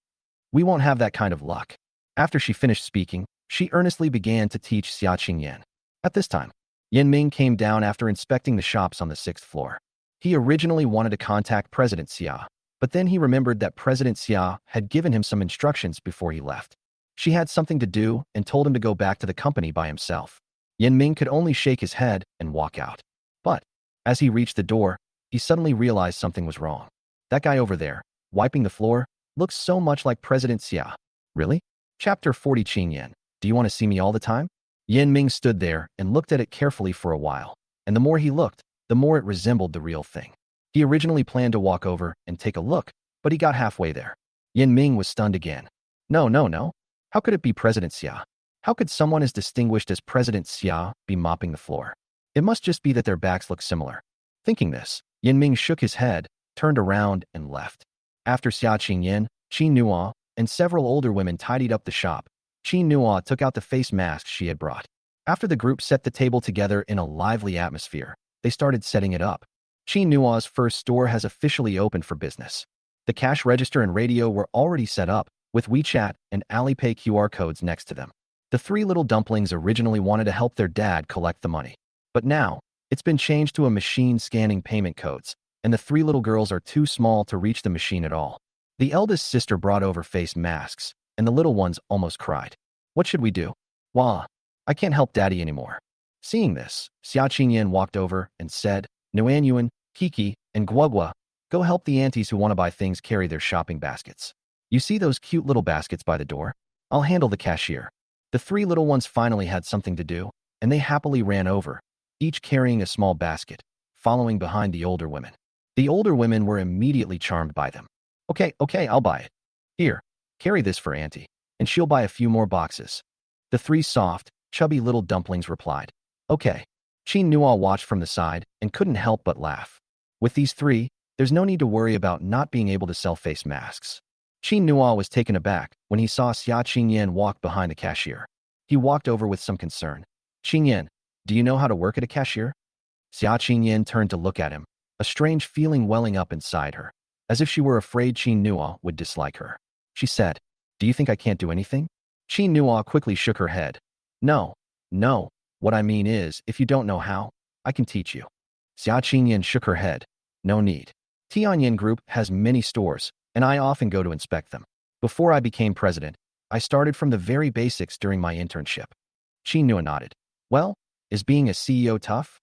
We won't have that kind of luck." After she finished speaking, she earnestly began to teach Xia Qingyan. At this time, Yin Ming came down after inspecting the shops on the 6th floor. He originally wanted to contact President Xia, but then he remembered that President Xia had given him some instructions before he left. She had something to do and told him to go back to the company by himself. Yin Ming could only shake his head and walk out. But as he reached the door, he suddenly realized something was wrong. That guy over there, wiping the floor, looks so much like President Xia. Really? Chapter 40. Qing Yin, do you want to see me all the time? Yin Ming stood there and looked at it carefully for a while, and the more he looked, the more it resembled the real thing. He originally planned to walk over and take a look, but he got halfway there. Yin Ming was stunned again. No, no, no. How could it be President Xia? How could someone as distinguished as President Xia be mopping the floor? It must just be that their backs look similar. Thinking this, Yin Ming shook his head, turned around, and left. After Xia Qingyan, Qin Nuo, and several older women tidied up the shop, Qin Nuo took out the face masks she had brought. After the group set the table together in a lively atmosphere, they started setting it up. Qin Nuo's first store has officially opened for business. The cash register and radio were already set up, with WeChat and Alipay QR codes next to them. The three little dumplings originally wanted to help their dad collect the money. But now, it's been changed to a machine scanning payment codes, and the three little girls are too small to reach the machine at all. The eldest sister brought over face masks, and the little ones almost cried. What should we do? Wah, I can't help daddy anymore. Seeing this, Xia Qingyan walked over and said, Nuanyuan, Kiki, and Guogua, go help the aunties who want to buy things carry their shopping baskets. You see those cute little baskets by the door? I'll handle the cashier. The three little ones finally had something to do, and they happily ran over, each carrying a small basket, following behind the older women. The older women were immediately charmed by them. Okay, I'll buy it. Here, carry this for Auntie, and she'll buy a few more boxes. The three soft, chubby little dumplings replied. Okay. Qin Nuo watched from the side and couldn't help but laugh. With these three, there's no need to worry about not being able to sell face masks. Qin Nuo was taken aback when he saw Xia Qingyan walk behind the cashier. He walked over with some concern. Qingyan, do you know how to work at a cashier? Xia Qingyan turned to look at him, a strange feeling welling up inside her, as if she were afraid Qin Nuo would dislike her. She said, Do you think I can't do anything? Qin Nuo quickly shook her head. No. What I mean is, if you don't know how, I can teach you. Xia Qingyan shook her head. No need. Tianyin Group has many stores, and I often go to inspect them. Before I became president, I started from the very basics during my internship. Qin Nuo nodded. Well, is being a CEO tough?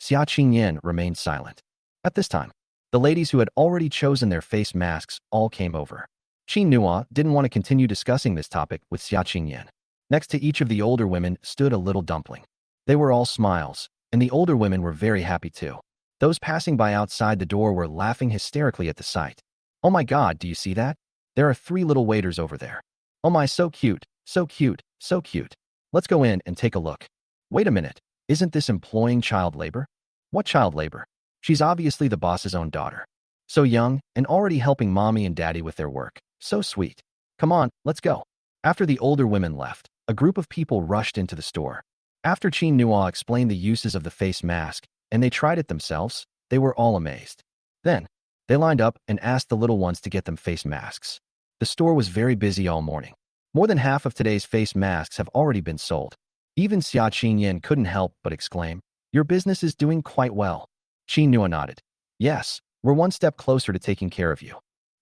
Xia Qingyan remained silent. At this time, the ladies who had already chosen their face masks all came over. Qin Nuo didn't want to continue discussing this topic with Xia Qingyan. Next to each of the older women stood a little dumpling. They were all smiles, and the older women were very happy too. Those passing by outside the door were laughing hysterically at the sight. Oh my God, do you see that? There are three little waiters over there. Oh my, so cute, so cute, so cute. Let's go in and take a look. Wait a minute, isn't this employing child labor? What child labor? She's obviously the boss's own daughter. So young and already helping mommy and daddy with their work. So sweet. Come on, let's go. After the older women left, a group of people rushed into the store. After Qin Nuo explained the uses of the face mask, and they tried it themselves, they were all amazed. Then, they lined up and asked the little ones to get them face masks. The store was very busy all morning. More than half of today's face masks have already been sold. Even Xia Qingyan couldn't help but exclaim, Your business is doing quite well. Qin Nuo nodded. Yes, we're one step closer to taking care of you.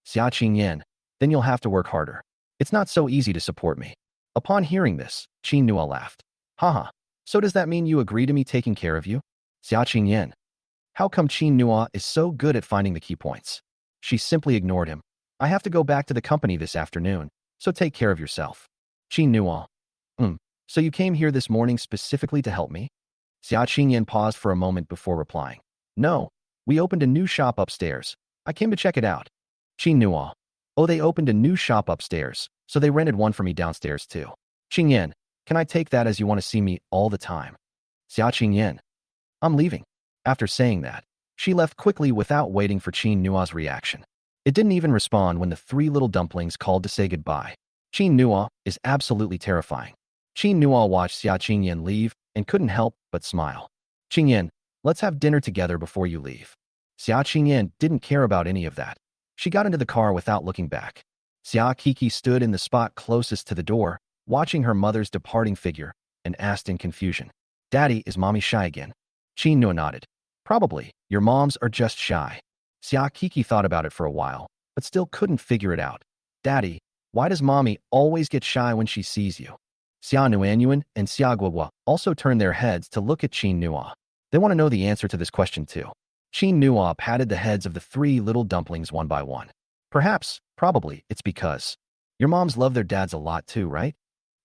Xia Qingyan, then you'll have to work harder. It's not so easy to support me. Upon hearing this, Qin Nuo laughed. Haha, so does that mean you agree to me taking care of you? Xia Qingyan. How come Qin Nuo is so good at finding the key points? She simply ignored him. I have to go back to the company this afternoon, so take care of yourself. Qin Nuo. So you came here this morning specifically to help me? Xia Qingyan paused for a moment before replying. No, we opened a new shop upstairs. I came to check it out. Qin Nuo. Oh, they opened a new shop upstairs, so they rented one for me downstairs too. Qingyan, can I take that as you want to see me all the time? Xia Qingyan. I'm leaving. After saying that, she left quickly without waiting for Qin Nuo's reaction. It didn't even respond when the three little dumplings called to say goodbye. Qin Nuo is absolutely terrifying. Qin Nuo watched Xia Qingyan leave and couldn't help but smile. Qingyan, let's have dinner together before you leave. Xia Qingyan didn't care about any of that. She got into the car without looking back. Xia Kiki stood in the spot closest to the door, watching her mother's departing figure, and asked in confusion, Daddy, is mommy shy again? Qin Nuo nodded. Probably, your moms are just shy. Xia Kiki thought about it for a while, but still couldn't figure it out. Daddy, Why does mommy always get shy when she sees you? Xia Nuanyuan and Xia Guogua also turn their heads to look at Qin Nua. They want to know the answer to this question too. Qin Nua patted the heads of the three little dumplings one by one. Perhaps, probably, it's because your moms love their dads a lot too, right?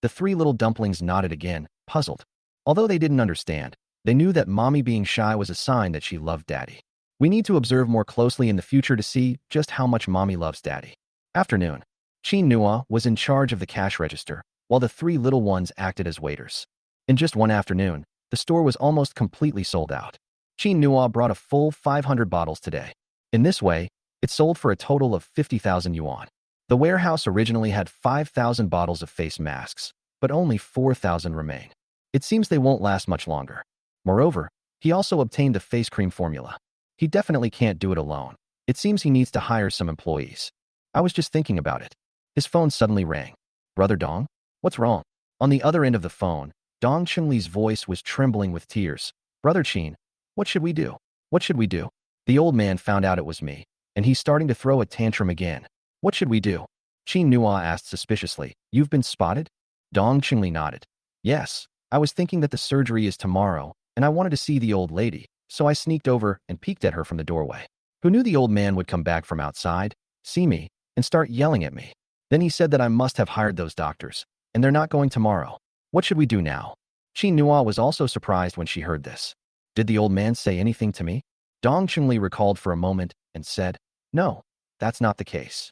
The three little dumplings nodded again, puzzled. Although they didn't understand, they knew that mommy being shy was a sign that she loved daddy. We need to observe more closely in the future to see just how much mommy loves daddy. Afternoon. Qin Nua was in charge of the cash register, while the three little ones acted as waiters. In just one afternoon, the store was almost completely sold out. Qin Nua brought a full 500 bottles today. In this way, it sold for a total of 50,000 yuan. The warehouse originally had 5,000 bottles of face masks, but only 4,000 remain. It seems they won't last much longer. Moreover, he also obtained the face cream formula. He definitely can't do it alone. It seems he needs to hire some employees. I was just thinking about it. His phone suddenly rang. Brother Dong? What's wrong? On the other end of the phone, Dong Chunli's voice was trembling with tears. Brother Qin, what should we do? What should we do? The old man found out it was me, and he's starting to throw a tantrum again. What should we do? Qin Nua asked suspiciously. You've been spotted? Dong Chunli nodded. Yes, I was thinking that the surgery is tomorrow, and I wanted to see the old lady, so I sneaked over and peeked at her from the doorway. Who knew the old man would come back from outside, see me, and start yelling at me? Then he said that I must have hired those doctors, and they're not going tomorrow. What should we do now? Qin Nua was also surprised when she heard this. Did the old man say anything to me? Dong Chunli recalled for a moment and said, No, that's not the case.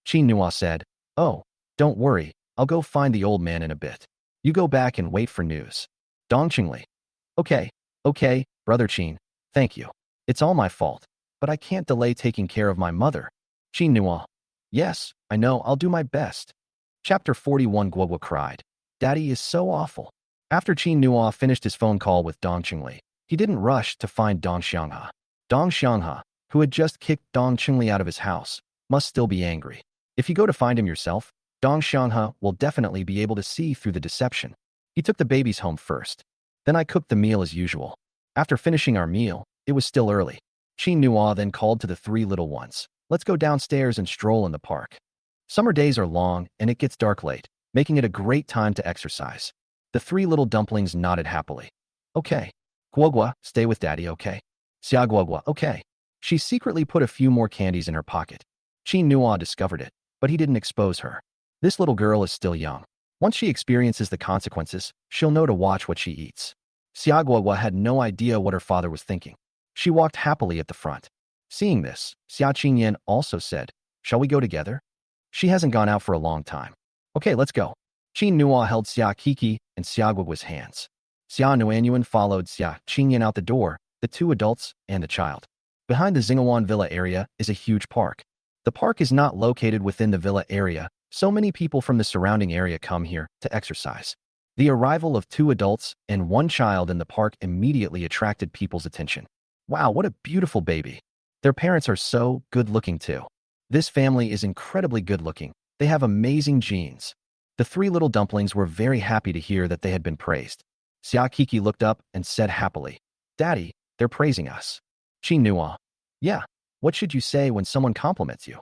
Qin Nua said, Oh, don't worry, I'll go find the old man in a bit. You go back and wait for news. Dong Chunli. Okay, brother Qin, thank you. It's all my fault, but I can't delay taking care of my mother. Qin Nua. Yes, I know, I'll do my best. Chapter 41. Guogua cried. Daddy is so awful. After Qin Nua finished his phone call with Dong Chunli, he didn't rush to find Dong Xianghe. Dong Xianghe, who had just kicked Dong Chunli out of his house, must still be angry. If you go to find him yourself, Dong Xianghe will definitely be able to see through the deception. He took the babies home first. Then I cooked the meal as usual. After finishing our meal, it was still early. Qin Nua then called to the three little ones. Let's go downstairs and stroll in the park. Summer days are long and it gets dark late, making it a great time to exercise. The three little dumplings nodded happily. Okay. Guogua, stay with daddy, okay? Xia Guogua, okay. She secretly put a few more candies in her pocket. Qin Nua discovered it, but he didn't expose her. This little girl is still young. Once she experiences the consequences, she'll know to watch what she eats. Xia Guogua had no idea what her father was thinking. She walked happily at the front. Seeing this, Xia Qingyan also said, Shall we go together? She hasn't gone out for a long time. Okay, let's go. Qin Nua held Xia Kiki and Xia Guogua's hands. Xia Nuanyuan followed Xia Qingyan out the door, the two adults and the child. Behind the Xinghuan Villa area is a huge park. The park is not located within the villa area, so many people from the surrounding area come here to exercise. The arrival of two adults and one child in the park immediately attracted people's attention. Wow, what a beautiful baby. Their parents are so good-looking too. This family is incredibly good-looking. They have amazing genes. The three little dumplings were very happy to hear that they had been praised. Xia Kiki looked up and said happily, Daddy, they're praising us. Qin Nua. Yeah, what should you say when someone compliments you?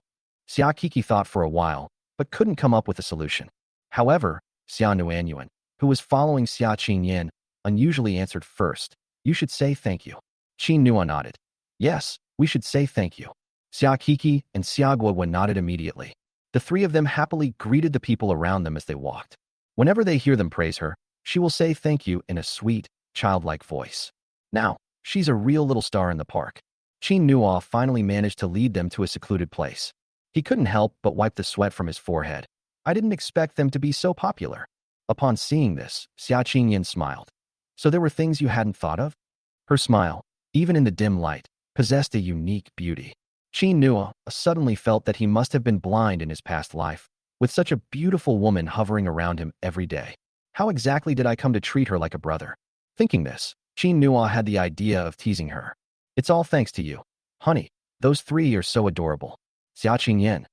Xia Kiki thought for a while, but couldn't come up with a solution. However, Xia Nuanyuan, who was following Xia Qingyan, unusually answered first. You should say thank you. Qin Nua nodded. Yes, we should say thank you. Xia Kiki and Xia Guogua nodded immediately. The three of them happily greeted the people around them as they walked. Whenever they hear them praise her, she will say thank you in a sweet, childlike voice. Now, she's a real little star in the park. Qin Nua finally managed to lead them to a secluded place. He couldn't help but wipe the sweat from his forehead. I didn't expect them to be so popular. Upon seeing this, Xia Qingyan smiled. So there were things you hadn't thought of? Her smile, even in the dim light, possessed a unique beauty. Qin Nua suddenly felt that he must have been blind in his past life, with such a beautiful woman hovering around him every day. How exactly did I come to treat her like a brother? Thinking this, Qin Nua had the idea of teasing her. It's all thanks to you. Honey, those three are so adorable. Xia Qingyan.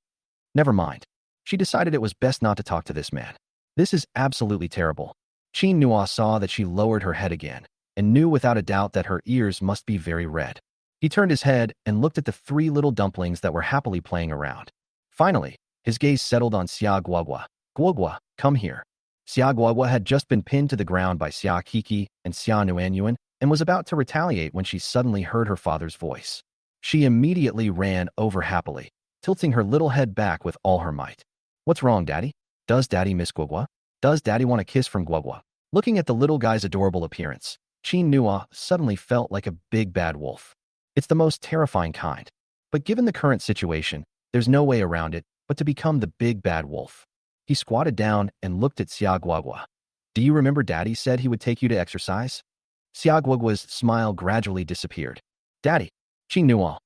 Never mind. She decided it was best not to talk to this man. This is absolutely terrible. Qin Nua saw that she lowered her head again, and knew without a doubt that her ears must be very red. He turned his head and looked at the three little dumplings that were happily playing around. Finally, His gaze settled on Xia Guogua. Guogua, come here. Xia Guogua had just been pinned to the ground by Xia Kiki and Xia Nuanyuan and was about to retaliate when she suddenly heard her father's voice. She immediately ran over happily, tilting her little head back with all her might. What's wrong, Daddy? Does Daddy miss Guogua? Does Daddy want a kiss from Guogua? Looking at the little guy's adorable appearance, Qin Nua suddenly felt like a big bad wolf. It's the most terrifying kind. But given the current situation, there's no way around it but to become the big bad wolf. He squatted down and looked at Xia Guogua. Do you remember Daddy said he would take you to exercise? Xia Guogua's smile gradually disappeared. Daddy, Qin Nua.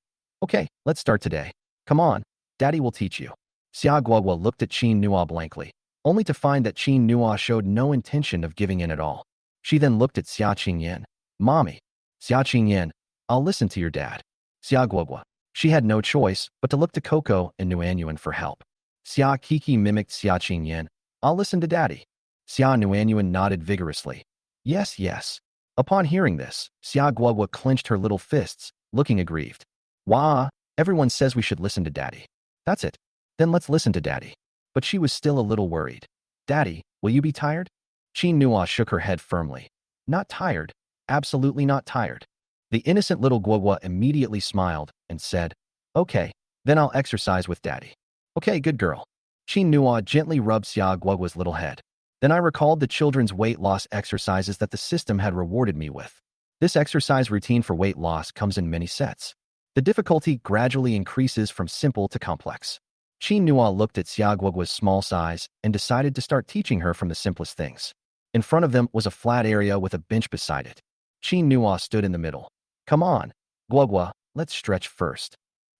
Okay, let's start today. Come on, Daddy will teach you. Xia Guogua looked at Qin Nua blankly, only to find that Qin Nua showed no intention of giving in at all. She then looked at Xia Qingyan. Mommy. Xia Qingyan, I'll listen to your dad. Xia Guogua. She had no choice but to look to Coco and Nuanyuan for help. Xia Kiki mimicked Xia Qingyan. I'll listen to Daddy. Xia Nuanyuan nodded vigorously. Yes, yes. Upon hearing this, Xia Guogua clenched her little fists, looking aggrieved. Wah, everyone says we should listen to Daddy. That's it. Then let's listen to Daddy. But she was still a little worried. Daddy, will you be tired? Qin Nua shook her head firmly. Not tired. Absolutely not tired. The innocent little Guogua immediately smiled and said, Okay, then I'll exercise with Daddy. Okay, good girl. Qin Nua gently rubbed Xia Guogua's little head. Then I recalled the children's weight loss exercises that the system had rewarded me with. This exercise routine for weight loss comes in many sets. The difficulty gradually increases from simple to complex. Qin Nua looked at Xia Guogua's small size and decided to start teaching her from the simplest things. In front of them was a flat area with a bench beside it. Qin Nua stood in the middle. Come on, Guogua, let's stretch first.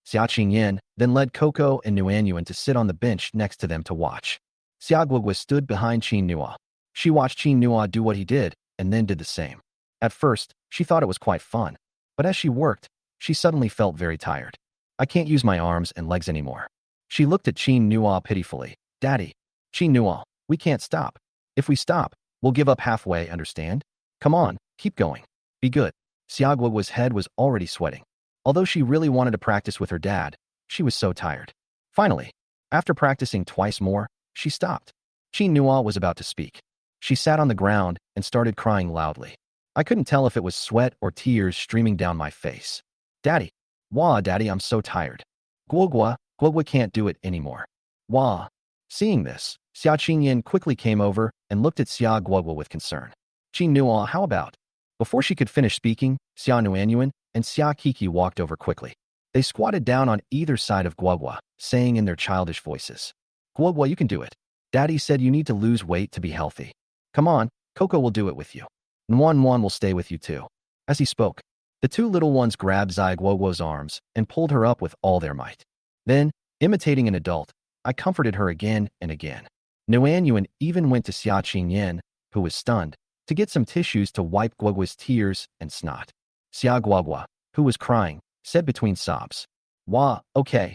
Xia Qingyan then led Coco and Nuanyuan to sit on the bench next to them to watch. Xia Guogua stood behind Qin Nua. She watched Qin Nua do what he did and then did the same. At first, she thought it was quite fun, but as she worked, she suddenly felt very tired. I can't use my arms and legs anymore. She looked at Qin Nua pitifully. Daddy, Qin Nua, we can't stop. If we stop, we'll give up halfway, understand? Come on, keep going. Be good. Xia Guogua's head was already sweating. Although she really wanted to practice with her dad, she was so tired. Finally, after practicing twice more, she stopped. Qin Nua was about to speak. She sat on the ground and started crying loudly. I couldn't tell if it was sweat or tears streaming down my face. Daddy. Wah, Daddy, I'm so tired. Guogua can't do it anymore. Wah. Seeing this, Xia Qingyan quickly came over and looked at Xia Guogua with concern. Qin Nua, how about? Before she could finish speaking, Xia Nuanyuan and Xia Kiki walked over quickly. They squatted down on either side of Guogua, saying in their childish voices, Guogua, you can do it. Daddy said you need to lose weight to be healthy. Come on, Coco will do it with you. Nuan will stay with you too. As he spoke, the two little ones grabbed Xia Guogua's arms and pulled her up with all their might. Then, imitating an adult, I comforted her again and again. Nuanyuan even went to Xia Qingyan, who was stunned, to get some tissues to wipe Guogua's tears and snot. Xia Guogua, who was crying, said between sobs, Wah, okay,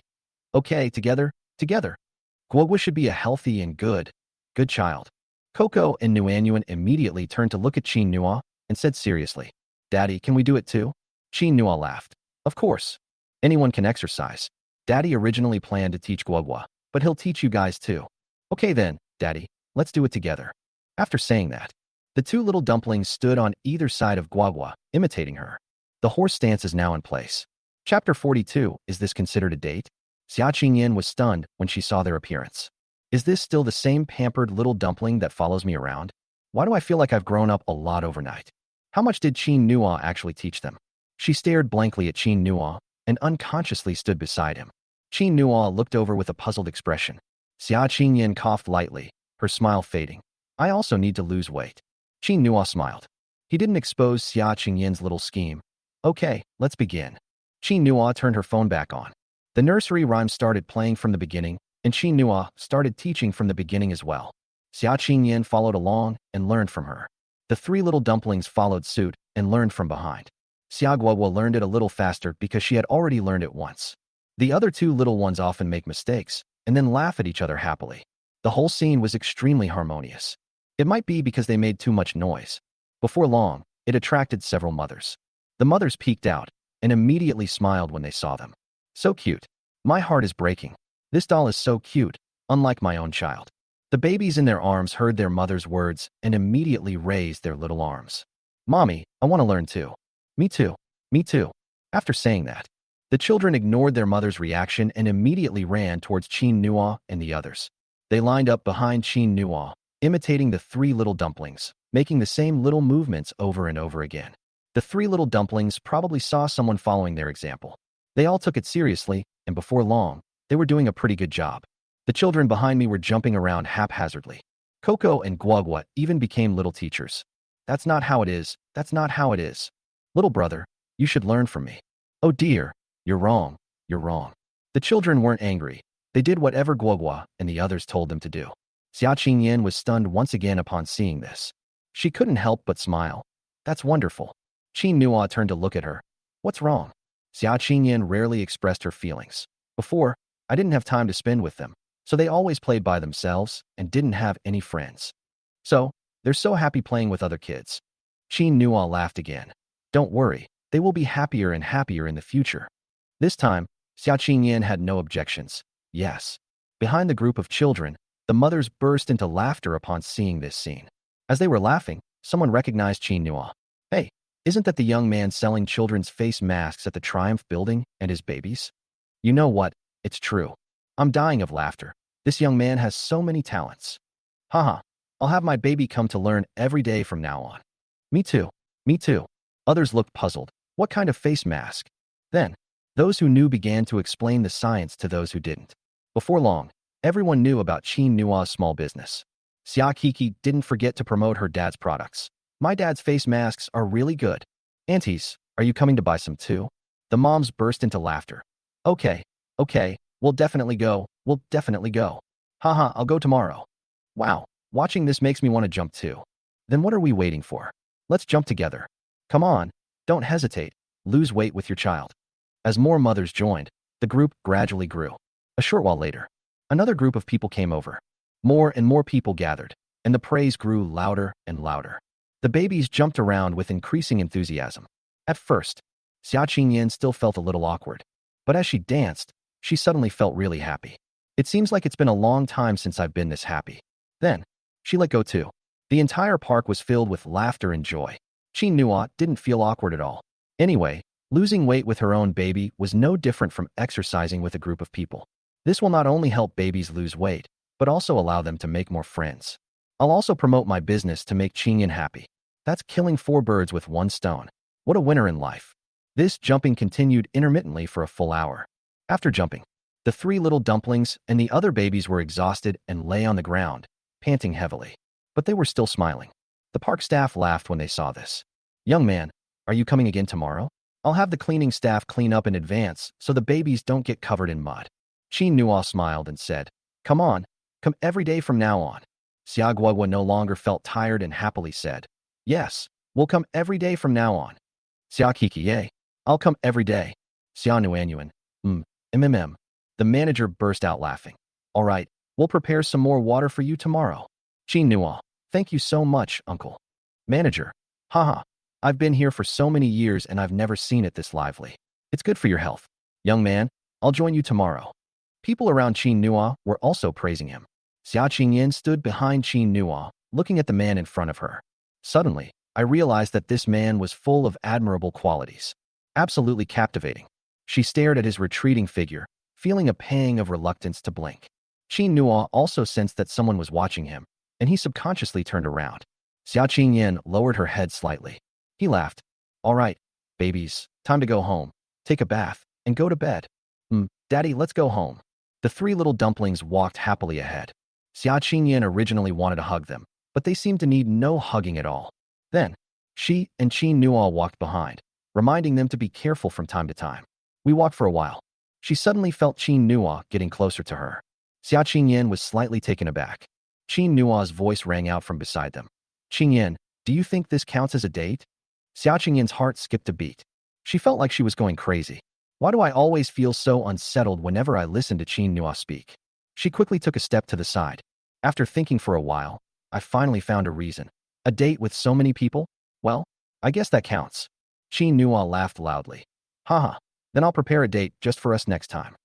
together. Guogua should be a healthy and good child. Coco and Nuanyuan immediately turned to look at Qin Nua and said seriously, Daddy, can we do it too? Qin Nua laughed. Of course. Anyone can exercise. Daddy originally planned to teach Guogua, but he'll teach you guys too. Okay then, Daddy, let's do it together. After saying that, the two little dumplings stood on either side of Guogua, imitating her. The horse stance is now in place. Chapter 42, Is this considered a date? Xia Qingyan was stunned when she saw their appearance. Is this still the same pampered little dumpling that follows me around? Why do I feel like I've grown up a lot overnight? How much did Qin Nua actually teach them? She stared blankly at Qin Nua and unconsciously stood beside him. Qin Nua looked over with a puzzled expression. Xia Qingyan coughed lightly, her smile fading. I also need to lose weight. Qin Nua smiled. He didn't expose Xia Qingyan's little scheme. Okay, let's begin. Qin Nua turned her phone back on. The nursery rhyme started playing from the beginning, and Qin Nua started teaching from the beginning as well. Xia Qingyan followed along and learned from her. The three little dumplings followed suit and learned from behind. Xia Guogua learned it a little faster because she had already learned it once. The other two little ones often make mistakes and then laugh at each other happily. The whole scene was extremely harmonious. It might be because they made too much noise. Before long, it attracted several mothers. The mothers peeked out and immediately smiled when they saw them. So cute. My heart is breaking. This doll is so cute, unlike my own child. The babies in their arms heard their mother's words and immediately raised their little arms. Mommy, I want to learn too. Me too. Me too. After saying that, the children ignored their mother's reaction and immediately ran towards Chin Nua and the others. They lined up behind Chin Nua, imitating the three little dumplings, making the same little movements over and over again. The three little dumplings probably saw someone following their example. They all took it seriously, and before long, they were doing a pretty good job. The children behind me were jumping around haphazardly. Coco and Guagua even became little teachers. That's not how it is. That's not how it is. Little brother, you should learn from me. Oh dear, you're wrong. You're wrong. The children weren't angry. They did whatever Guagua and the others told them to do. Xia Qingyan was stunned once again upon seeing this. She couldn't help but smile. That's wonderful. Qin Nua turned to look at her. What's wrong? Xia Qingyan rarely expressed her feelings. Before, I didn't have time to spend with them, so they always played by themselves and didn't have any friends. So, they're so happy playing with other kids. Qin Nua laughed again. Don't worry, they will be happier and happier in the future. This time, Xia Qingyan had no objections. Yes. Behind the group of children, the mothers burst into laughter upon seeing this scene. As they were laughing, someone recognized Qin Nua. Hey, isn't that the young man selling children's face masks at the Triumph building and his babies? You know what? It's true. I'm dying of laughter. This young man has so many talents. Haha, I'll have my baby come to learn every day from now on. Me too. Me too. Others looked puzzled. What kind of face mask? Then, those who knew began to explain the science to those who didn't. Before long, everyone knew about Qin Nua's small business. Xia Kiki didn't forget to promote her dad's products. My dad's face masks are really good. Aunties, are you coming to buy some too? The moms burst into laughter. Okay, we'll definitely go. We'll definitely go. Haha, I'll go tomorrow. Wow, watching this makes me want to jump too. Then what are we waiting for? Let's jump together. Come on, don't hesitate. Lose weight with your child. As more mothers joined, the group gradually grew. A short while later, another group of people came over. More and more people gathered, and the praise grew louder and louder. The babies jumped around with increasing enthusiasm. At first, Xia Qingyan still felt a little awkward, but as she danced, she suddenly felt really happy. It seems like it's been a long time since I've been this happy. Then, she let go too. The entire park was filled with laughter and joy. Qin Nua didn't feel awkward at all. Anyway, losing weight with her own baby was no different from exercising with a group of people. This will not only help babies lose weight, but also allow them to make more friends. I'll also promote my business to make Qingyan happy. That's killing 4 birds with 1 stone. What a winner in life. This jumping continued intermittently for a full hour. After jumping, the 3 little dumplings and the other babies were exhausted and lay on the ground, panting heavily. But they were still smiling. The park staff laughed when they saw this. Young man, are you coming again tomorrow? I'll have the cleaning staff clean up in advance so the babies don't get covered in mud. Qin Nua smiled and said, Come on, come every day from now on. Xia Guagua no longer felt tired and happily said, Yes, we'll come every day from now on. Xia Kikiye, I'll come every day. Xia Nuanyuan, MMM. The manager burst out laughing. All right, we'll prepare some more water for you tomorrow. Qin Nua, thank you so much, uncle. Manager, haha, I've been here for so many years and I've never seen it this lively. It's good for your health. Young man, I'll join you tomorrow. People around Qin Nua were also praising him. Xia Qingyan stood behind Qin Nua, looking at the man in front of her. Suddenly, I realized that this man was full of admirable qualities. Absolutely captivating. She stared at his retreating figure, feeling a pang of reluctance to blink. Qin Nua also sensed that someone was watching him, and he subconsciously turned around. Xia Qingyan lowered her head slightly. He laughed. All right, babies, time to go home. Take a bath, and go to bed. Daddy, let's go home. The 3 little dumplings walked happily ahead. Xia Qingyan originally wanted to hug them, but they seemed to need no hugging at all. Then, she and Qin Nua walked behind, reminding them to be careful from time to time. We walked for a while. She suddenly felt Qin Nua getting closer to her. Xia Qingyan was slightly taken aback. Qin Nua's voice rang out from beside them. Qingyan, do you think this counts as a date? Xia Qingyan's heart skipped a beat. She felt like she was going crazy. Why do I always feel so unsettled whenever I listen to Qin Nua speak? She quickly took a step to the side. After thinking for a while, I finally found a reason. A date with so many people? Well, I guess that counts. Qin Nua laughed loudly. Haha, then I'll prepare a date just for us next time.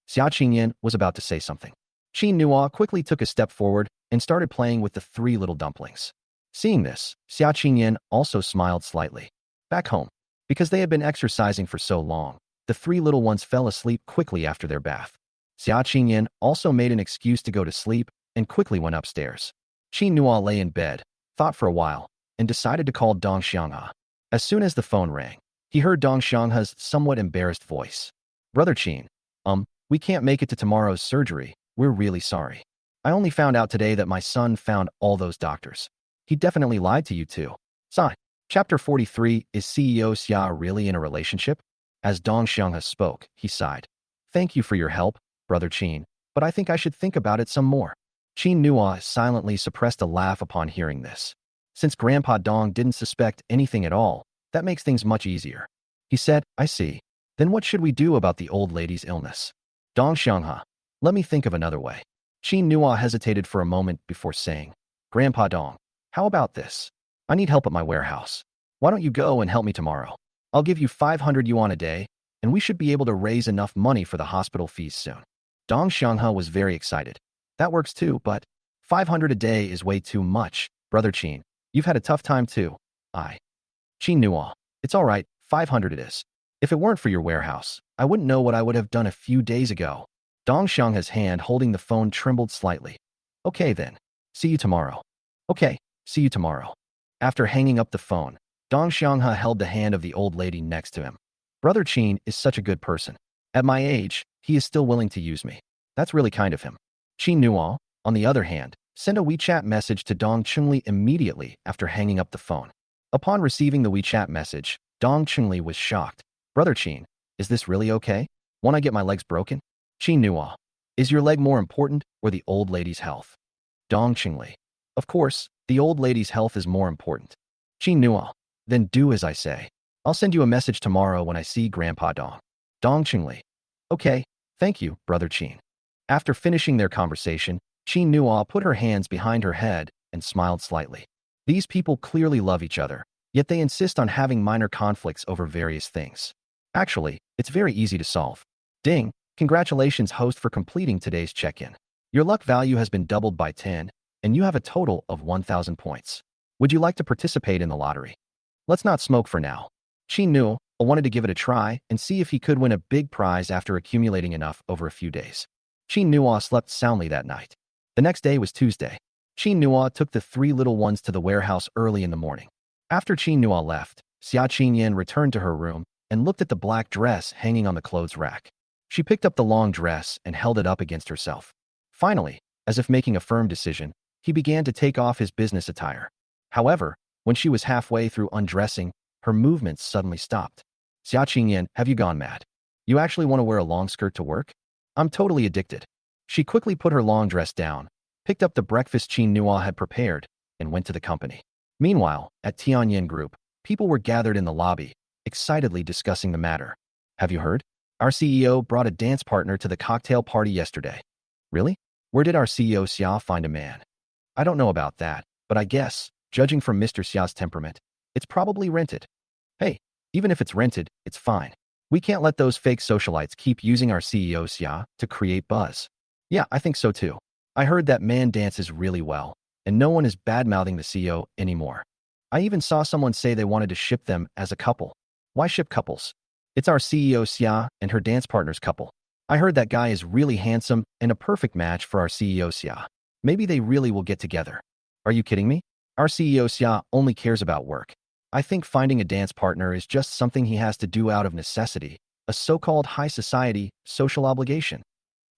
Xia Qingyan was about to say something. Qin Nua quickly took a step forward and started playing with the three little dumplings. Seeing this, Xia Qingyan also smiled slightly. Back home, because they had been exercising for so long, the three little ones fell asleep quickly after their bath. Xia Qingyan also made an excuse to go to sleep and quickly went upstairs. Qin Nua lay in bed, thought for a while, and decided to call Dong Xianghe. As soon as the phone rang, he heard Dong Xianghe's somewhat embarrassed voice. Brother Qin, we can't make it to tomorrow's surgery. We're really sorry. I only found out today that my son found all those doctors. He definitely lied to you too. Sigh. Chapter 43. Is CEO Xia really in a relationship? As Dong Xianghe spoke, he sighed. Thank you for your help, Brother Qin, but I think I should think about it some more. Qin Nua silently suppressed a laugh upon hearing this. Since Grandpa Dong didn't suspect anything at all, that makes things much easier. He said, I see. Then what should we do about the old lady's illness? Dong Xianghe, let me think of another way. Qin Nua hesitated for a moment before saying, Grandpa Dong, how about this? I need help at my warehouse. Why don't you go and help me tomorrow? I'll give you 500 yuan a day, and we should be able to raise enough money for the hospital fees soon. Dong Xianghe was very excited. That works too, but 500 a day is way too much, Brother Qin. You've had a tough time too. Qin Nua, it's all right, 500 it is. If it weren't for your warehouse, I wouldn't know what I would have done a few days ago. Dong Xianghe's hand holding the phone trembled slightly. Okay then. See you tomorrow. Okay, see you tomorrow. After hanging up the phone, Dong Xianghe held the hand of the old lady next to him. Brother Qin is such a good person. At my age, he is still willing to use me. That's really kind of him. Qin Nua, on the other hand, sent a WeChat message to Dong Chunli immediately after hanging up the phone. Upon receiving the WeChat message, Dong Chunli was shocked. Brother Qin, is this really okay? Won't I get my legs broken? Qin Nua, is your leg more important or the old lady's health? Dong Chunli, of course, the old lady's health is more important. Qin Nua, then do as I say. I'll send you a message tomorrow when I see Grandpa Dong. Dong Chunli, okay, thank you, Brother Qin. After finishing their conversation, Qin Nua put her hands behind her head and smiled slightly. These people clearly love each other, yet they insist on having minor conflicts over various things. Actually, it's very easy to solve. Ding, congratulations host for completing today's check-in. Your luck value has been doubled by 10, and you have a total of 1,000 points. Would you like to participate in the lottery? Let's not smoke for now. Qin Nua wanted to give it a try and see if he could win a big prize after accumulating enough over a few days. Qin Nua slept soundly that night. The next day was Tuesday. Qin Nua took the three little ones to the warehouse early in the morning. After Qin Nua left, Xia Qingyan returned to her room and looked at the black dress hanging on the clothes rack. She picked up the long dress and held it up against herself. Finally, as if making a firm decision, he began to take off his business attire. However, when she was halfway through undressing, her movements suddenly stopped. Xia Qingyan, have you gone mad? You actually want to wear a long skirt to work? I'm totally addicted. She quickly put her long dress down, picked up the breakfast Qin Nua had prepared, and went to the company. Meanwhile, at Tianyin Group, people were gathered in the lobby, excitedly discussing the matter. Have you heard? Our CEO brought a dance partner to the cocktail party yesterday. Really? Where did our CEO Xia find a man? I don't know about that, but I guess, judging from Mr. Xia's temperament, it's probably rented. Hey, even if it's rented, it's fine. We can't let those fake socialites keep using our CEO Xia to create buzz. Yeah, I think so too. I heard that man dances really well, and no one is bad-mouthing the CEO anymore. I even saw someone say they wanted to ship them as a couple. Why ship couples? It's our CEO Xia and her dance partner's couple. I heard that guy is really handsome and a perfect match for our CEO Xia. Maybe they really will get together. Are you kidding me? Our CEO Xia only cares about work. I think finding a dance partner is just something he has to do out of necessity, a so-called high society social obligation.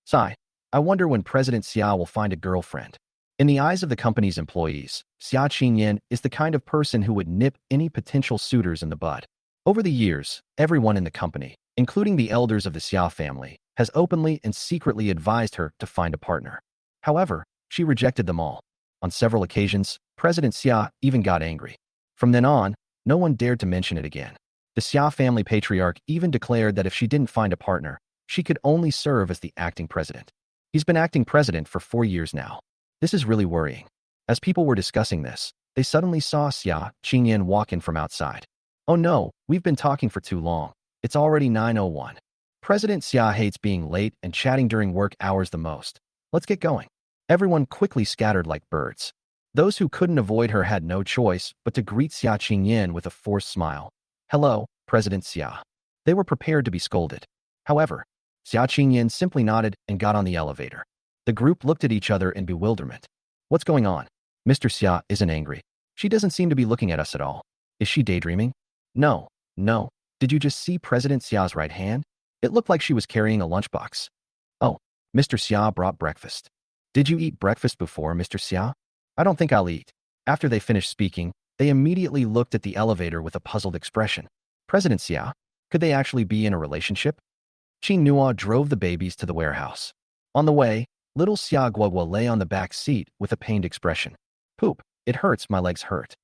Sigh. I wonder when President Xia will find a girlfriend. In the eyes of the company's employees, Xia Qingyan is the kind of person who would nip any potential suitors in the bud. Over the years, everyone in the company, including the elders of the Xia family, has openly and secretly advised her to find a partner. However, she rejected them all. On several occasions, President Xia even got angry. From then on, no one dared to mention it again. The Xia family patriarch even declared that if she didn't find a partner, she could only serve as the acting president. He's been acting president for 4 years now. This is really worrying. As people were discussing this, they suddenly saw Xia Qingyan walk in from outside. Oh no, we've been talking for too long. It's already 9:01. President Xia hates being late and chatting during work hours the most. Let's get going. Everyone quickly scattered like birds. Those who couldn't avoid her had no choice but to greet Xia Qingyan with a forced smile. Hello, President Xia. They were prepared to be scolded. However, Xia Qingyan simply nodded and got on the elevator. The group looked at each other in bewilderment. What's going on? Mr. Xia isn't angry. She doesn't seem to be looking at us at all. Is she daydreaming? No. Did you just see President Xia's right hand? It looked like she was carrying a lunchbox. Oh, Mr. Xia brought breakfast. Did you eat breakfast before, Mr. Xia? I don't think I'll eat. After they finished speaking, they immediately looked at the elevator with a puzzled expression. President Xia, could they actually be in a relationship? Manhwa drove the babies to the warehouse. On the way, little Xia Guogua lay on the back seat with a pained expression. Poop, it hurts, my legs hurt.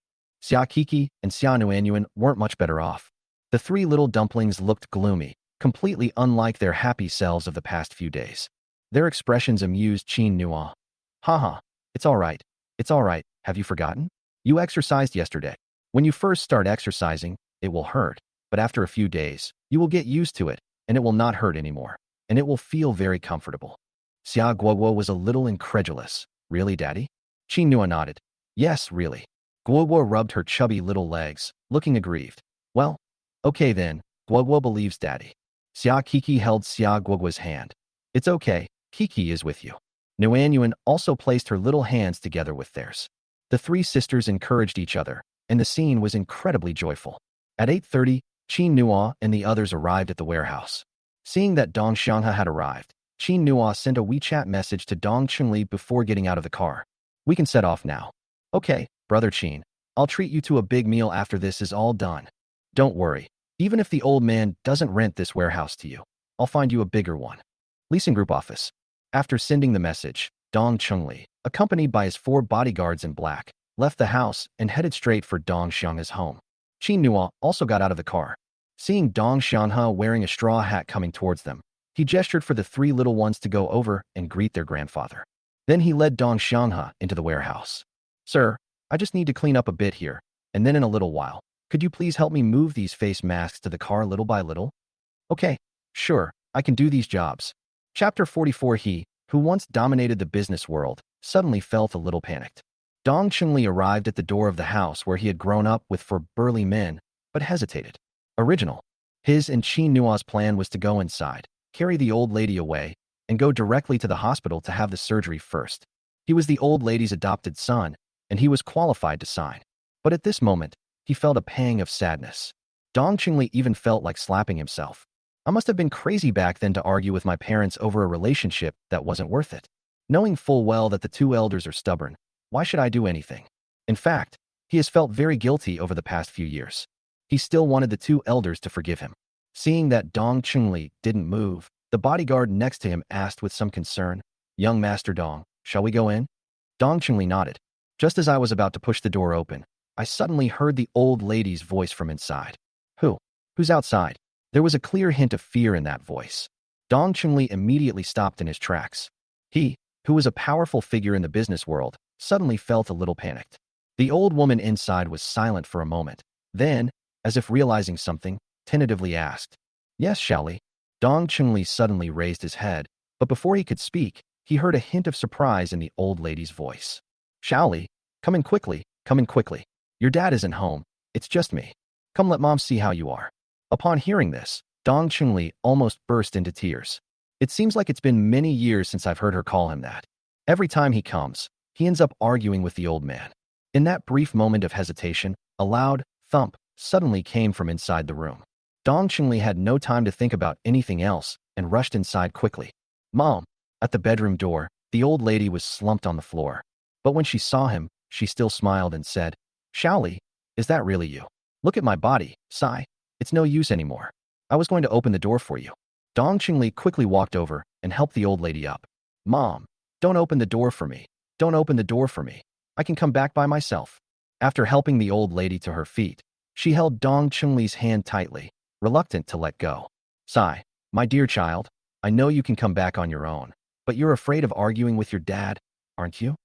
Xia Kiki and Xia Nuanyuan weren't much better off. The three little dumplings looked gloomy, completely unlike their happy selves of the past few days. Their expressions amused Manhwa. Haha, it's all right. It's all right, have you forgotten? You exercised yesterday. When you first start exercising, it will hurt, but after a few days, you will get used to it, and it will not hurt anymore, and it will feel very comfortable. Xia Guogua was a little incredulous. Really, Daddy? Manhwa nodded. Yes, really. Guogua rubbed her chubby little legs, looking aggrieved. Well, okay then, Guogua believes Daddy. Xia Kiki held Xia Guogua's hand. It's okay, Kiki is with you. Nuanyuan also placed her little hands together with theirs. The three sisters encouraged each other, and the scene was incredibly joyful. At 8:30, Manhwa and the others arrived at the warehouse. Seeing that Dong Xianghe had arrived, Manhwa sent a WeChat message to Dong Chunli before getting out of the car. We can set off now. Okay, Brother Qin. I'll treat you to a big meal after this is all done. Don't worry. Even if the old man doesn't rent this warehouse to you, I'll find you a bigger one. Leasing group office. After sending the message, Dong Chunli, accompanied by his 4 bodyguards in black, left the house and headed straight for Dong Xianghe's home. Manhwa also got out of the car. Seeing Dong Xianghe wearing a straw hat coming towards them, he gestured for the 3 little ones to go over and greet their grandfather. Then he led Dong Xianghe into the warehouse. Sir, I just need to clean up a bit here, and then in a little while, could you please help me move these face masks to the car little by little? Okay, sure, I can do these jobs. Chapter 44. He, who once dominated the business world, suddenly felt a little panicked. Dong Chunli arrived at the door of the house where he had grown up with 4 burly men, but hesitated. Original. His and Manhwa's plan was to go inside, carry the old lady away, and go directly to the hospital to have the surgery first. He was the old lady's adopted son, and he was qualified to sign. But at this moment, he felt a pang of sadness. Dong Chunli even felt like slapping himself. I must have been crazy back then to argue with my parents over a relationship that wasn't worth it. Knowing full well that the 2 elders are stubborn, why should I do anything? In fact, he has felt very guilty over the past few years. He still wanted the 2 elders to forgive him. Seeing that Dong Chunli didn't move, the bodyguard next to him asked with some concern, Young Master Dong, shall we go in? Dong Chunli nodded. Just as I was about to push the door open, I suddenly heard the old lady's voice from inside. Who's outside? There was a clear hint of fear in that voice. Dong Chunli immediately stopped in his tracks. He, who was a powerful figure in the business world, suddenly felt a little panicked. The old woman inside was silent for a moment. Then, as if realizing something, tentatively asked, Yes, Shaoli. Dong Chunli suddenly raised his head, but before he could speak, he heard a hint of surprise in the old lady's voice. Shaoli, come in quickly, come in quickly. Your dad isn't home, it's just me. Come let mom see how you are. Upon hearing this, Dong Chunli almost burst into tears. It seems like it's been many years since I've heard her call him that. Every time he comes, he ends up arguing with the old man. In that brief moment of hesitation, a loud thump suddenly came from inside the room. Dong Chunli had no time to think about anything else and rushed inside quickly. Mom! At the bedroom door, the old lady was slumped on the floor. But when she saw him, she still smiled and said, Shaoli, is that really you? Look at my body, sigh. It's no use anymore. I was going to open the door for you. Dong Chunli quickly walked over and helped the old lady up. Mom, don't open the door for me. Don't open the door for me. I can come back by myself. After helping the old lady to her feet, she held Dong Chunli's hand tightly, reluctant to let go. Sigh, my dear child, I know you can come back on your own, but you're afraid of arguing with your dad, aren't you?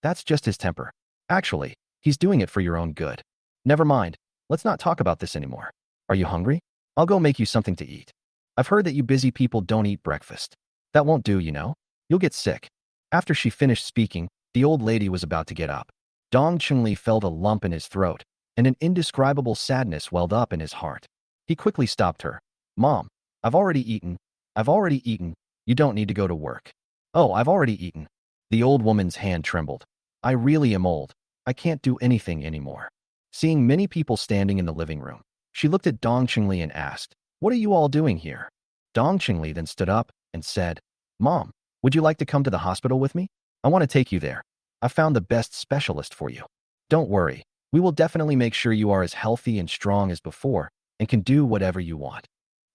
That's just his temper. Actually, he's doing it for your own good. Never mind, let's not talk about this anymore. Are you hungry? I'll go make you something to eat. I've heard that you busy people don't eat breakfast. That won't do, you know. You'll get sick. After she finished speaking, the old lady was about to get up. Dong Chunli felt a lump in his throat, and an indescribable sadness welled up in his heart. He quickly stopped her. Mom, I've already eaten. I've already eaten. You don't need to go to work. Oh, I've already eaten. The old woman's hand trembled. I really am old. I can't do anything anymore. Seeing many people standing in the living room, she looked at Dong Chunli and asked, What are you all doing here? Dong Chunli then stood up and said, Mom, would you like to come to the hospital with me? I want to take you there. I found the best specialist for you. Don't worry. We will definitely make sure you are as healthy and strong as before and can do whatever you want.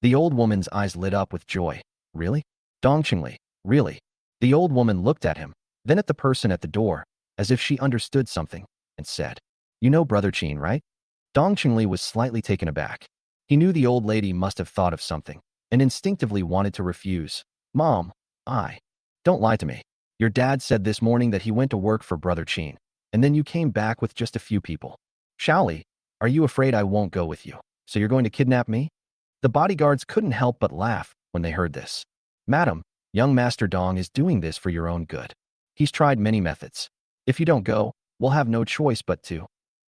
The old woman's eyes lit up with joy. Really? Dong Chunli, really? The old woman looked at him, then at the person at the door, as if she understood something, and said, You know Brother Chin, right? Dong Chunli was slightly taken aback. He knew the old lady must have thought of something, and instinctively wanted to refuse. Mom, don't lie to me. Your dad said this morning that he went to work for Brother Chin, and then you came back with just a few people. Shaoli, are you afraid I won't go with you? So you're going to kidnap me? The bodyguards couldn't help but laugh when they heard this. Madam, young Master Dong is doing this for your own good. He's tried many methods. If you don't go, we'll have no choice but to.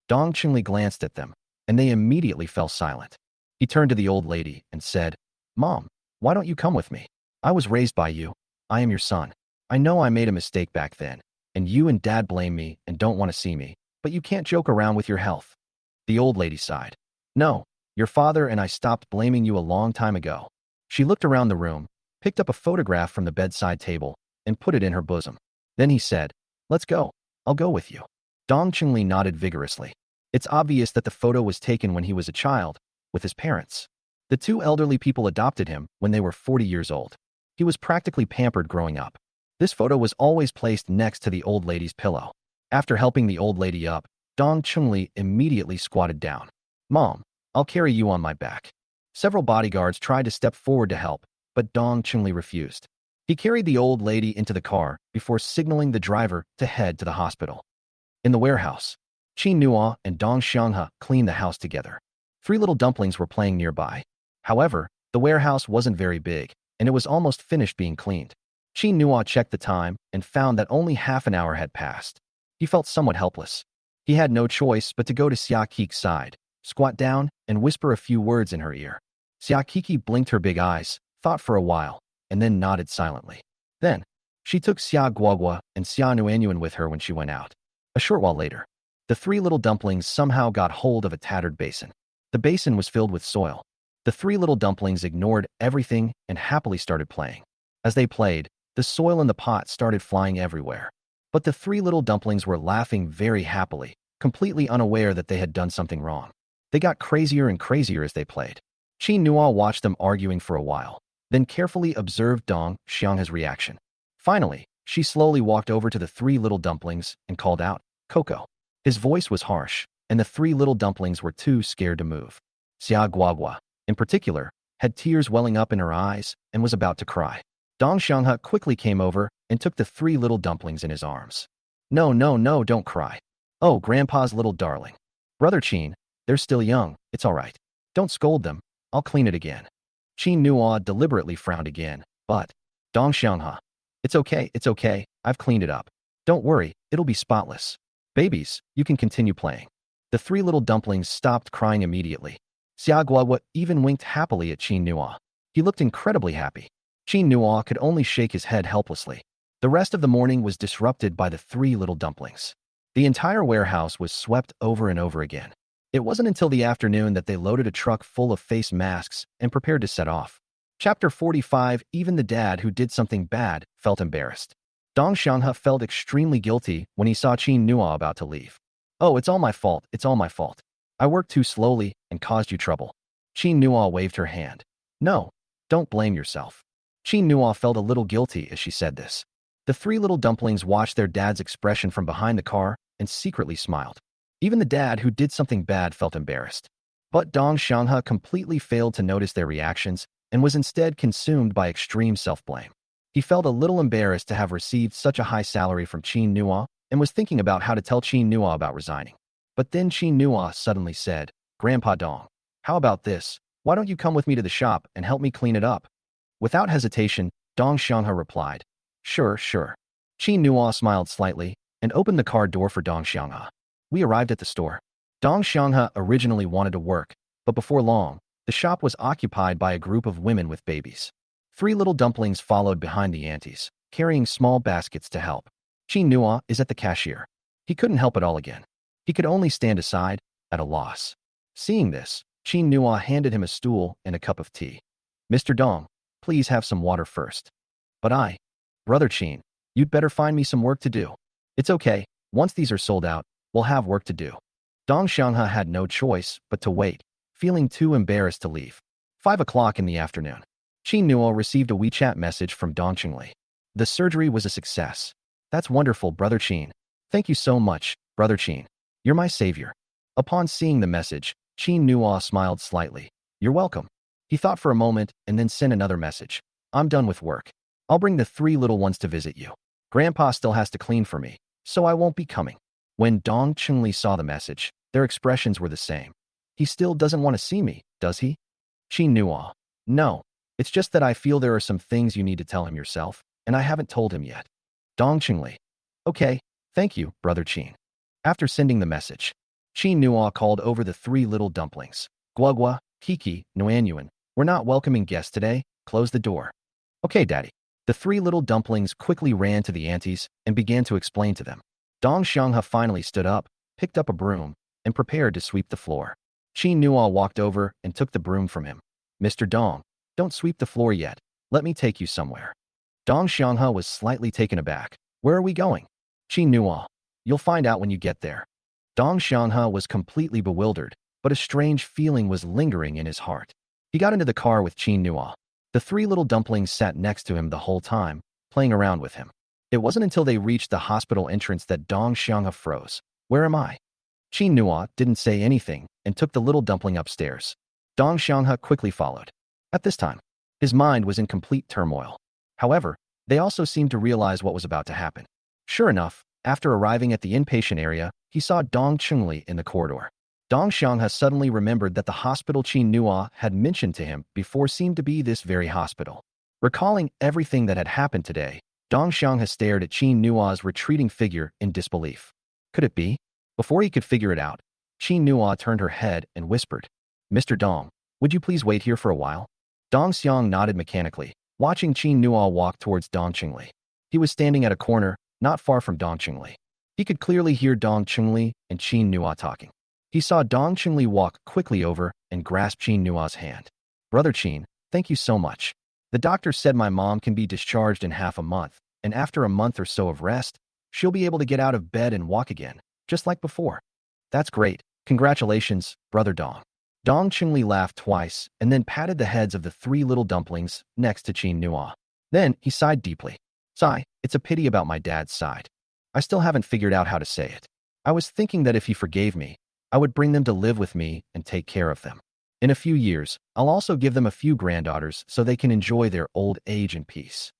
Dong Chunli glanced at them, and they immediately fell silent. He turned to the old lady and said, Mom, why don't you come with me? I was raised by you. I am your son. I know I made a mistake back then, and you and Dad blame me and don't want to see me, but you can't joke around with your health. The old lady sighed. No, your father and I stopped blaming you a long time ago. She looked around the room, picked up a photograph from the bedside table, and put it in her bosom. Then he said, Let's go. I'll go with you. Dong Chunli nodded vigorously. It's obvious that the photo was taken when he was a child, with his parents. The two elderly people adopted him when they were 40 years old. He was practically pampered growing up. This photo was always placed next to the old lady's pillow. After helping the old lady up, Dong Chunli immediately squatted down. Mom, I'll carry you on my back. Several bodyguards tried to step forward to help, but Dong Chunli refused. He carried the old lady into the car before signaling the driver to head to the hospital. In the warehouse, Qin Nuo and Dong Xianghe cleaned the house together. 3 little dumplings were playing nearby. However, the warehouse wasn't very big, and it was almost finished being cleaned. Qin Nuo checked the time and found that only half an hour had passed. He felt somewhat helpless. He had no choice but to go to Xia Qi's side, squat down, and whisper a few words in her ear. Xia Qi blinked her big eyes, thought for a while, and then nodded silently. Then, she took Xia Guogua and Xia Nuanyuan with her when she went out. A short while later, the 3 little dumplings somehow got hold of a tattered basin. The basin was filled with soil. The 3 little dumplings ignored everything and happily started playing. As they played, the soil in the pot started flying everywhere. But the 3 little dumplings were laughing very happily, completely unaware that they had done something wrong. They got crazier and crazier as they played. Qin Nuo watched them arguing for a while, then carefully observed Dong Xianghe's reaction. Finally, she slowly walked over to the 3 little dumplings and called out, Coco. His voice was harsh, and the 3 little dumplings were too scared to move. Xia Guagua, in particular, had tears welling up in her eyes and was about to cry. Dong Xianghe quickly came over and took the 3 little dumplings in his arms. No, no, no, don't cry. Oh, Grandpa's little darling. Brother Qin, they're still young, it's all right. Don't scold them, I'll clean it again. Qin Nuo deliberately frowned again, but, Dong Xianghe, it's okay, I've cleaned it up. Don't worry, it'll be spotless. Babies, you can continue playing. The 3 little dumplings stopped crying immediately. Xia Guagua even winked happily at Qin Nuo. He looked incredibly happy. Qin Nuo could only shake his head helplessly. The rest of the morning was disrupted by the 3 little dumplings. The entire warehouse was swept over and over again. It wasn't until the afternoon that they loaded a truck full of face masks and prepared to set off. Chapter 45. Even the dad who did something bad felt embarrassed. Dong Xianghe felt extremely guilty when he saw Qin Nuo about to leave. Oh, it's all my fault, it's all my fault. I worked too slowly and caused you trouble. Qin Nuo waved her hand. No, don't blame yourself. Qin Nuo felt a little guilty as she said this. The 3 little dumplings watched their dad's expression from behind the car and secretly smiled. Even the dad who did something bad felt embarrassed. But Dong Xianghe completely failed to notice their reactions and was instead consumed by extreme self-blame. He felt a little embarrassed to have received such a high salary from Qin Nuo and was thinking about how to tell Qin Nuo about resigning. But then Qin Nuo suddenly said, Grandpa Dong, how about this? Why don't you come with me to the shop and help me clean it up? Without hesitation, Dong Xianghe replied, Sure. Qin Nuo smiled slightly and opened the car door for Dong Xianghe. We arrived at the store. Dong Xianghe originally wanted to work, but before long, the shop was occupied by a group of women with babies. 3 little dumplings followed behind the aunties, carrying small baskets to help. Qin Nuo is at the cashier. He couldn't help it all again. He could only stand aside, at a loss. Seeing this, Qin Nuo handed him a stool and a cup of tea. Mr. Dong, please have some water first. But Brother Qin, you'd better find me some work to do. It's okay, once these are sold out, we'll have work to do. Dong Xianghe had no choice but to wait, feeling too embarrassed to leave. 5 o'clock in the afternoon. Qin Nuo received a WeChat message from Dong Qingli. The surgery was a success. That's wonderful, Brother Qin. Thank you so much, Brother Qin. You're my savior. Upon seeing the message, Qin Nuo smiled slightly. You're welcome. He thought for a moment and then sent another message. I'm done with work. I'll bring the 3 little ones to visit you. Grandpa still has to clean for me, so I won't be coming. When Dong Qingli saw the message, their expressions were the same. He still doesn't want to see me, does he? Qin Nuo. No. It's just that I feel there are some things you need to tell him yourself, and I haven't told him yet. Dong Qingli. Okay, thank you, Brother Qin. After sending the message, Qin Nuo called over the 3 little dumplings. Guogua, Kiki, Nuanyuan, we're not welcoming guests today. Close the door. Okay, Daddy. The 3 little dumplings quickly ran to the aunties and began to explain to them. Dong Xianghe finally stood up, picked up a broom, and prepared to sweep the floor. Qin Nuo walked over and took the broom from him. Mr. Dong, don't sweep the floor yet. Let me take you somewhere. Dong Xianghe was slightly taken aback. Where are we going? Qin Nuo. You'll find out when you get there. Dong Xianghe was completely bewildered, but a strange feeling was lingering in his heart. He got into the car with Qin Nuo. The 3 little dumplings sat next to him the whole time, playing around with him. It wasn't until they reached the hospital entrance that Dong Xianghe froze. Where am I? Qin Nuo didn't say anything and took the little dumpling upstairs. Dong Xianghe quickly followed. At this time, his mind was in complete turmoil. However, they also seemed to realize what was about to happen. Sure enough, after arriving at the inpatient area, he saw Dong Qingli in the corridor. Dong Xianghe suddenly remembered that the hospital Qin Nuo had mentioned to him before seemed to be this very hospital. Recalling everything that had happened today, Dong Xianghe stared at Qin Nuo's retreating figure in disbelief. Could it be? Before he could figure it out, Qin Nuo turned her head and whispered, Mr. Dong, would you please wait here for a while? Dong Xiang nodded mechanically, watching Qin Nuo walk towards Dong Qingli. He was standing at a corner, not far from Dong Qingli. He could clearly hear Dong Qingli and Qin Nuo talking. He saw Dong Qingli walk quickly over and grasp Qin Nuo's hand. Brother Qin, thank you so much. The doctor said my mom can be discharged in half a month, and after a month or so of rest, she'll be able to get out of bed and walk again, just like before. That's great. Congratulations, Brother Dong. Dong Qingli laughed twice and then patted the heads of the 3 little dumplings next to Qin Nuo. Then he sighed deeply. Sigh, it's a pity about my dad's side. I still haven't figured out how to say it. I was thinking that if he forgave me, I would bring them to live with me and take care of them. In a few years, I'll also give them a few granddaughters so they can enjoy their old age in peace.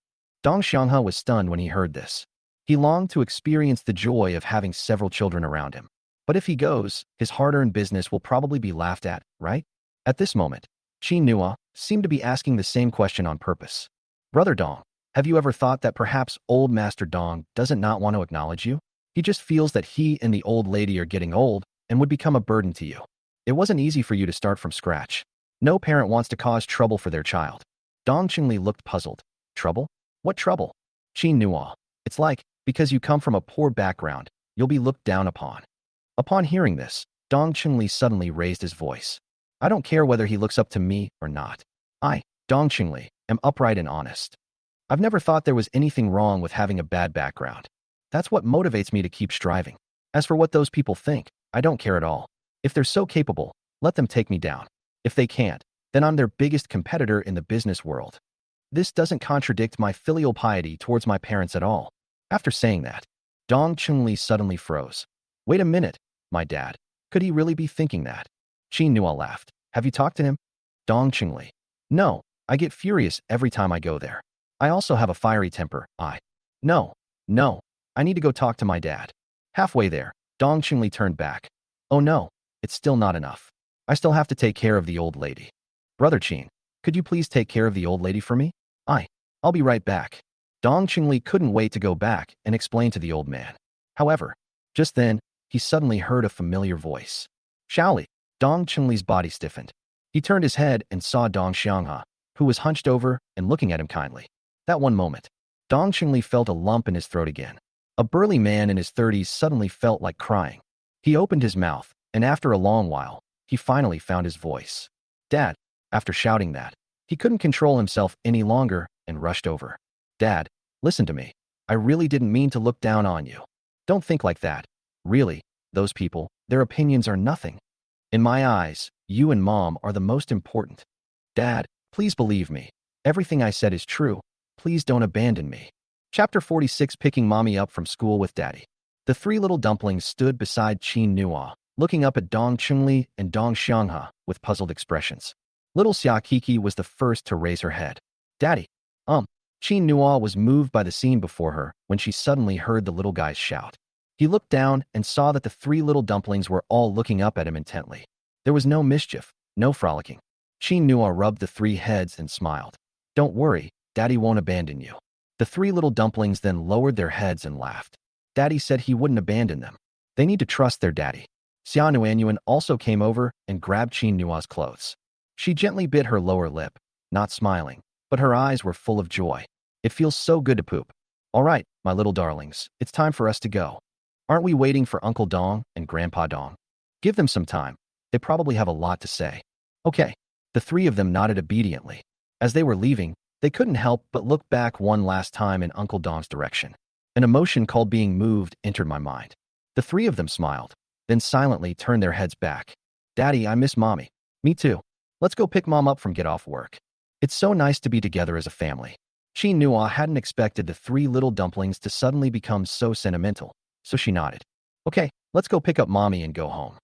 Dong Xianghe was stunned when he heard this. He longed to experience the joy of having several children around him. But if he goes, his hard-earned business will probably be laughed at, right? At this moment, Qin Nuo seemed to be asking the same question on purpose. Brother Dong, have you ever thought that perhaps old Master Dong doesn't not want to acknowledge you? He just feels that he and the old lady are getting old and would become a burden to you. It wasn't easy for you to start from scratch. No parent wants to cause trouble for their child. Dong Qingli looked puzzled. Trouble? What trouble? Qin Nuo. It's like, because you come from a poor background, you'll be looked down upon. Upon hearing this, Dong Qingli suddenly raised his voice. I don't care whether he looks up to me or not. I, Dong Qingli, am upright and honest. I've never thought there was anything wrong with having a bad background. That's what motivates me to keep striving. As for what those people think, I don't care at all. If they're so capable, let them take me down. If they can't, then I'm their biggest competitor in the business world. This doesn't contradict my filial piety towards my parents at all. After saying that, Dong Qingli suddenly froze. Wait a minute, my dad. Could he really be thinking that? Qin Nuo laughed. Have you talked to him? Dong Qingli. No, I get furious every time I go there. I also have a fiery temper. No, I need to go talk to my dad. Halfway there, Dong Qingli turned back. Oh no, it's still not enough. I still have to take care of the old lady. Brother Qin, could you please take care of the old lady for me? I'll be right back. Dong Qingli couldn't wait to go back and explain to the old man. However, just then, he suddenly heard a familiar voice. Shaoli. Dong Qingli's body stiffened. He turned his head and saw Dong Xianghe, who was hunched over and looking at him kindly. That one moment, Dong Qingli felt a lump in his throat again. A burly man in his 30s suddenly felt like crying. He opened his mouth, and after a long while, he finally found his voice. Dad. After shouting that, he couldn't control himself any longer and rushed over. Dad, listen to me. I really didn't mean to look down on you. Don't think like that. Really, those people, their opinions are nothing. In my eyes, you and Mom are the most important. Dad, please believe me. Everything I said is true. Please don't abandon me. Chapter 46. Picking Mommy up from school with Daddy. The three little dumplings stood beside Qin Nuo, looking up at Dong Qingli and Dong Xianghe with puzzled expressions. Little Xia Kiki was the first to raise her head. Daddy. Qin Nuo was moved by the scene before her when she suddenly heard the little guys shout. He looked down and saw that the three little dumplings were all looking up at him intently. There was no mischief, no frolicking. Qin Nuo rubbed the three heads and smiled. Don't worry, Daddy won't abandon you. The three little dumplings then lowered their heads and laughed. Daddy said he wouldn't abandon them. They need to trust their daddy. Xia Nuanyuan also came over and grabbed Qin Nuo's clothes. She gently bit her lower lip, not smiling, but her eyes were full of joy. It feels so good to poop. All right, my little darlings, it's time for us to go. Aren't we waiting for Uncle Dong and Grandpa Dong? Give them some time. They probably have a lot to say. Okay. The three of them nodded obediently. As they were leaving, they couldn't help but look back one last time in Uncle Dong's direction. An emotion called being moved entered my mind. The three of them smiled, then silently turned their heads back. Daddy, I miss Mommy. Me too. Let's go pick Mom up from get off work. It's so nice to be together as a family. Qin Nuo hadn't expected the three little dumplings to suddenly become so sentimental, so she nodded. Okay, let's go pick up Mommy and go home.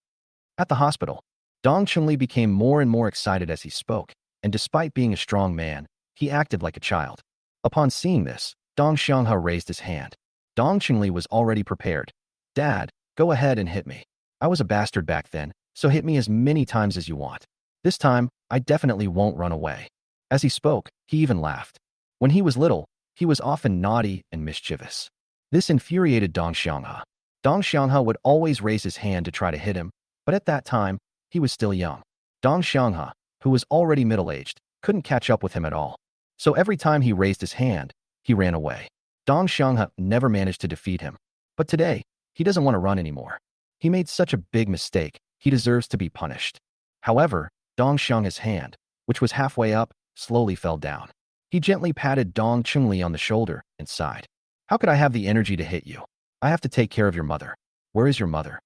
At the hospital, Dong Qingli became more and more excited as he spoke, and despite being a strong man, he acted like a child. Upon seeing this, Dong Xianghe raised his hand. Dong Qingli was already prepared. Dad, go ahead and hit me. I was a bastard back then, so hit me as many times as you want. This time, I definitely won't run away. As he spoke, he even laughed. When he was little, he was often naughty and mischievous. This infuriated Dong Xianghe. Dong Xianghe would always raise his hand to try to hit him, but at that time, he was still young. Dong Xianghe, who was already middle-aged, couldn't catch up with him at all. So every time he raised his hand, he ran away. Dong Xianghe never managed to defeat him. But today, he doesn't want to run anymore. He made such a big mistake, he deserves to be punished. However, Dong Xianghe's hand, which was halfway up, slowly fell down. He gently patted Dong Qingli on the shoulder and sighed. How could I have the energy to hit you? I have to take care of your mother. Where is your mother?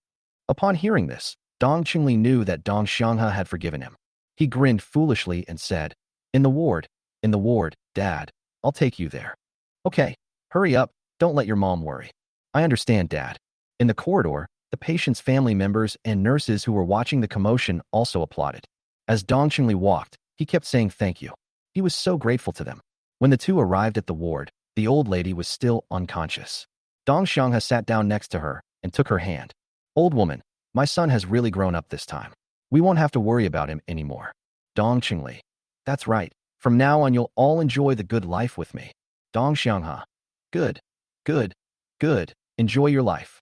Upon hearing this, Dong Qingli knew that Dong Xianghe had forgiven him. He grinned foolishly and said, In the ward, Dad. I'll take you there. Okay, hurry up, don't let your mom worry. I understand, Dad. In the corridor, the patient's family members and nurses who were watching the commotion also applauded. As Dong Qingli walked, he kept saying thank you. He was so grateful to them. When the two arrived at the ward, the old lady was still unconscious. Dong Xianghe sat down next to her and took her hand. Old woman, my son has really grown up this time. We won't have to worry about him anymore. Dong Qingli. That's right. From now on you'll all enjoy the good life with me. Dong Xianghe. Good. Good. Good. Enjoy your life.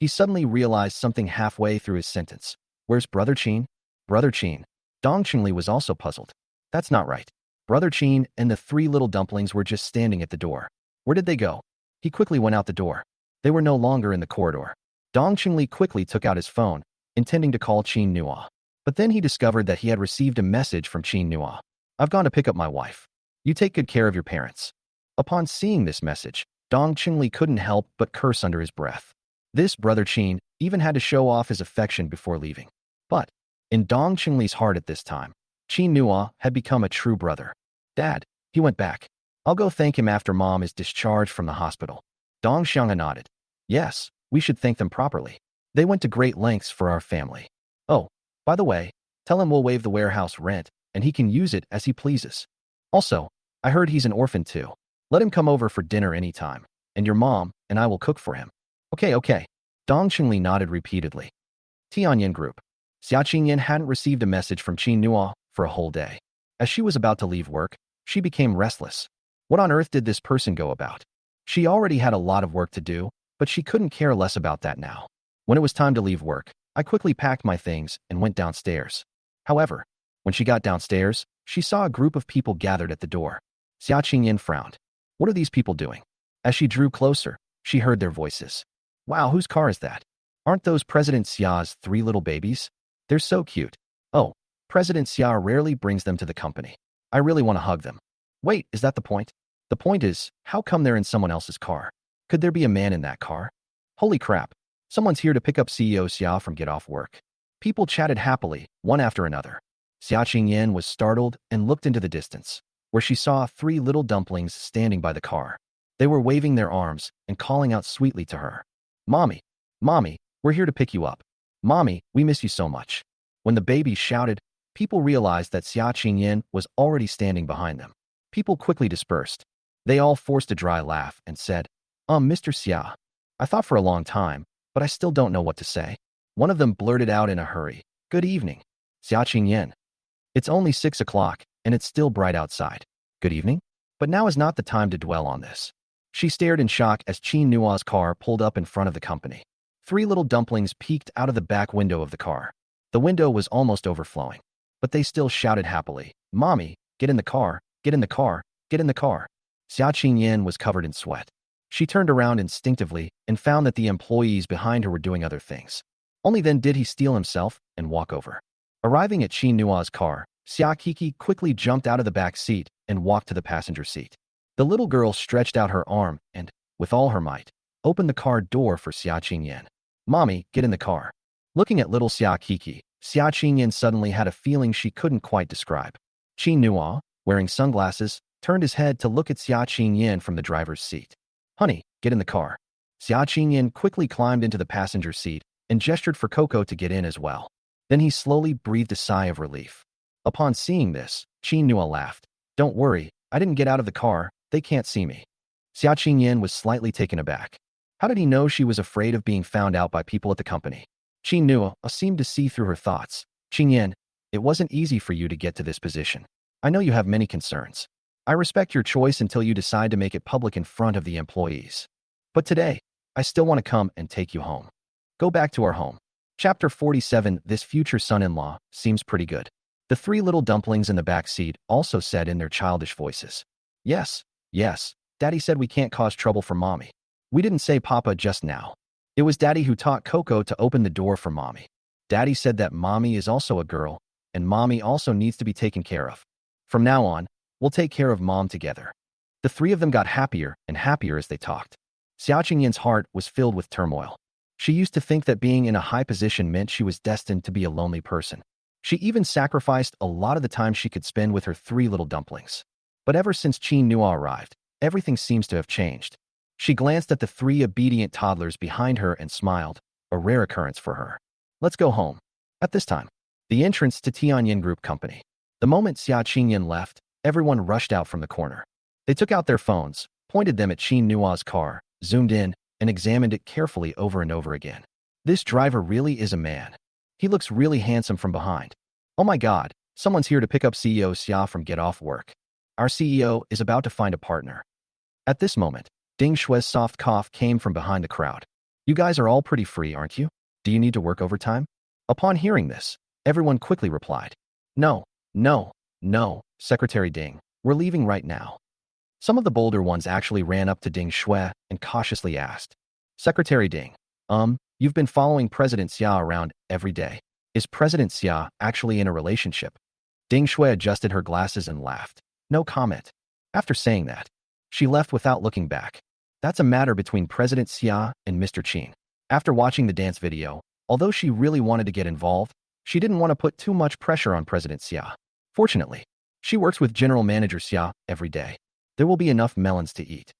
He suddenly realized something halfway through his sentence. Where's Brother Qin? Brother Qin. Dong Qingli was also puzzled. That's not right. Brother Qin and the three little dumplings were just standing at the door. Where did they go? He quickly went out the door. They were no longer in the corridor. Dong Qingli quickly took out his phone, intending to call Qin Nuo. But then he discovered that he had received a message from Qin Nuo. I've gone to pick up my wife. You take good care of your parents. Upon seeing this message, Dong Qingli couldn't help but curse under his breath. This Brother Qin even had to show off his affection before leaving. But, in Dong Qingli's heart at this time, Qin Nuo had become a true brother. Dad, he went back. I'll go thank him after Mom is discharged from the hospital. Dong Xianghe nodded. Yes, we should thank them properly. They went to great lengths for our family. Oh, by the way, tell him we'll waive the warehouse rent, and he can use it as he pleases. Also, I heard he's an orphan too. Let him come over for dinner anytime, and your mom and I will cook for him. Okay. Dong Qingli nodded repeatedly. Tianyan Group. Xia Qingyan hadn't received a message from Qin Nuo for a whole day. As she was about to leave work, she became restless. What on earth did this person go about? She already had a lot of work to do, but she couldn't care less about that now. When it was time to leave work, I quickly packed my things and went downstairs. However, when she got downstairs, she saw a group of people gathered at the door. Xia Qingyan frowned. What are these people doing? As she drew closer, she heard their voices. Wow, whose car is that? Aren't those President Xia's 3 little babies? They're so cute. Oh, President Xia rarely brings them to the company. I really want to hug them. Wait, is that the point? The point is, how come they're in someone else's car? Could there be a man in that car? Holy crap. Someone's here to pick up CEO Xia from get off work. People chatted happily, one after another. Xia Qingyan was startled and looked into the distance, where she saw 3 little dumplings standing by the car. They were waving their arms and calling out sweetly to her. Mommy, Mommy, we're here to pick you up. Mommy, we miss you so much. When the babies shouted, people realized that Xia Qingyan was already standing behind them. People quickly dispersed. They all forced a dry laugh and said, Mr. Xia, I thought for a long time, but I still don't know what to say. One of them blurted out in a hurry, Good evening, Xia Qingyan. It's only 6 o'clock, and it's still bright outside. Good evening? But now is not the time to dwell on this. She stared in shock as Qin Nua's car pulled up in front of the company. 3 little dumplings peeked out of the back window of the car. The window was almost overflowing, but they still shouted happily, Mommy, get in the car, get in the car, get in the car. Xia Qingyan was covered in sweat. She turned around instinctively and found that the employees behind her were doing other things. Only then did he steel himself and walk over. Arriving at Qin Nua's car, Xia Kiki quickly jumped out of the back seat and walked to the passenger seat. The little girl stretched out her arm and, with all her might, opened the car door for Xia Qingyan. Mommy, get in the car. Looking at little Xia Kiki, Xia Qingyan suddenly had a feeling she couldn't quite describe. Qin Nua, wearing sunglasses, turned his head to look at Xia Qingyan from the driver's seat. Honey, get in the car. Xia Qingyan quickly climbed into the passenger seat and gestured for Coco to get in as well. Then he slowly breathed a sigh of relief. Upon seeing this, Qin Nua laughed. Don't worry, I didn't get out of the car, they can't see me. Xia Qingyan was slightly taken aback. How did he know she was afraid of being found out by people at the company? Qin Nua seemed to see through her thoughts. Qingyan, it wasn't easy for you to get to this position. I know you have many concerns. I respect your choice until you decide to make it public in front of the employees. But today, I still want to come and take you home. Go back to our home. Chapter 47. This future son-in-law seems pretty good. The 3 little dumplings in the back seat also said in their childish voices. Yes, yes, Daddy said we can't cause trouble for Mommy. We didn't say Papa just now. It was Daddy who taught Coco to open the door for Mommy. Daddy said that Mommy is also a girl, and Mommy also needs to be taken care of. From now on, we'll take care of Mom together. The 3 of them got happier and happier as they talked. Xia Qingyan's heart was filled with turmoil. She used to think that being in a high position meant she was destined to be a lonely person. She even sacrificed a lot of the time she could spend with her 3 little dumplings. But ever since Qin Nua arrived, everything seems to have changed. She glanced at the 3 obedient toddlers behind her and smiled, a rare occurrence for her. Let's go home. At this time, the entrance to Tianyin Group Company. The moment Xia Qingyan left, everyone rushed out from the corner. They took out their phones, pointed them at Qin Nua's car, zoomed in, and examined it carefully over and over again. This driver really is a man. He looks really handsome from behind. Oh my God, someone's here to pick up CEO Xia from get off work. Our CEO is about to find a partner. At this moment, Ding Shui's soft cough came from behind the crowd. You guys are all pretty free, aren't you? Do you need to work overtime? Upon hearing this, everyone quickly replied. No, no, no, Secretary Ding, we're leaving right now. Some of the bolder ones actually ran up to Ding Shui and cautiously asked, Secretary Ding, you've been following President Xia around every day. Is President Xia actually in a relationship? Ding Shui adjusted her glasses and laughed. No comment. After saying that, she left without looking back. That's a matter between President Xia and Mr. Qin. After watching the dance video, although she really wanted to get involved, she didn't want to put too much pressure on President Xia. Fortunately, she works with General Manager Xia every day. There will be enough melons to eat.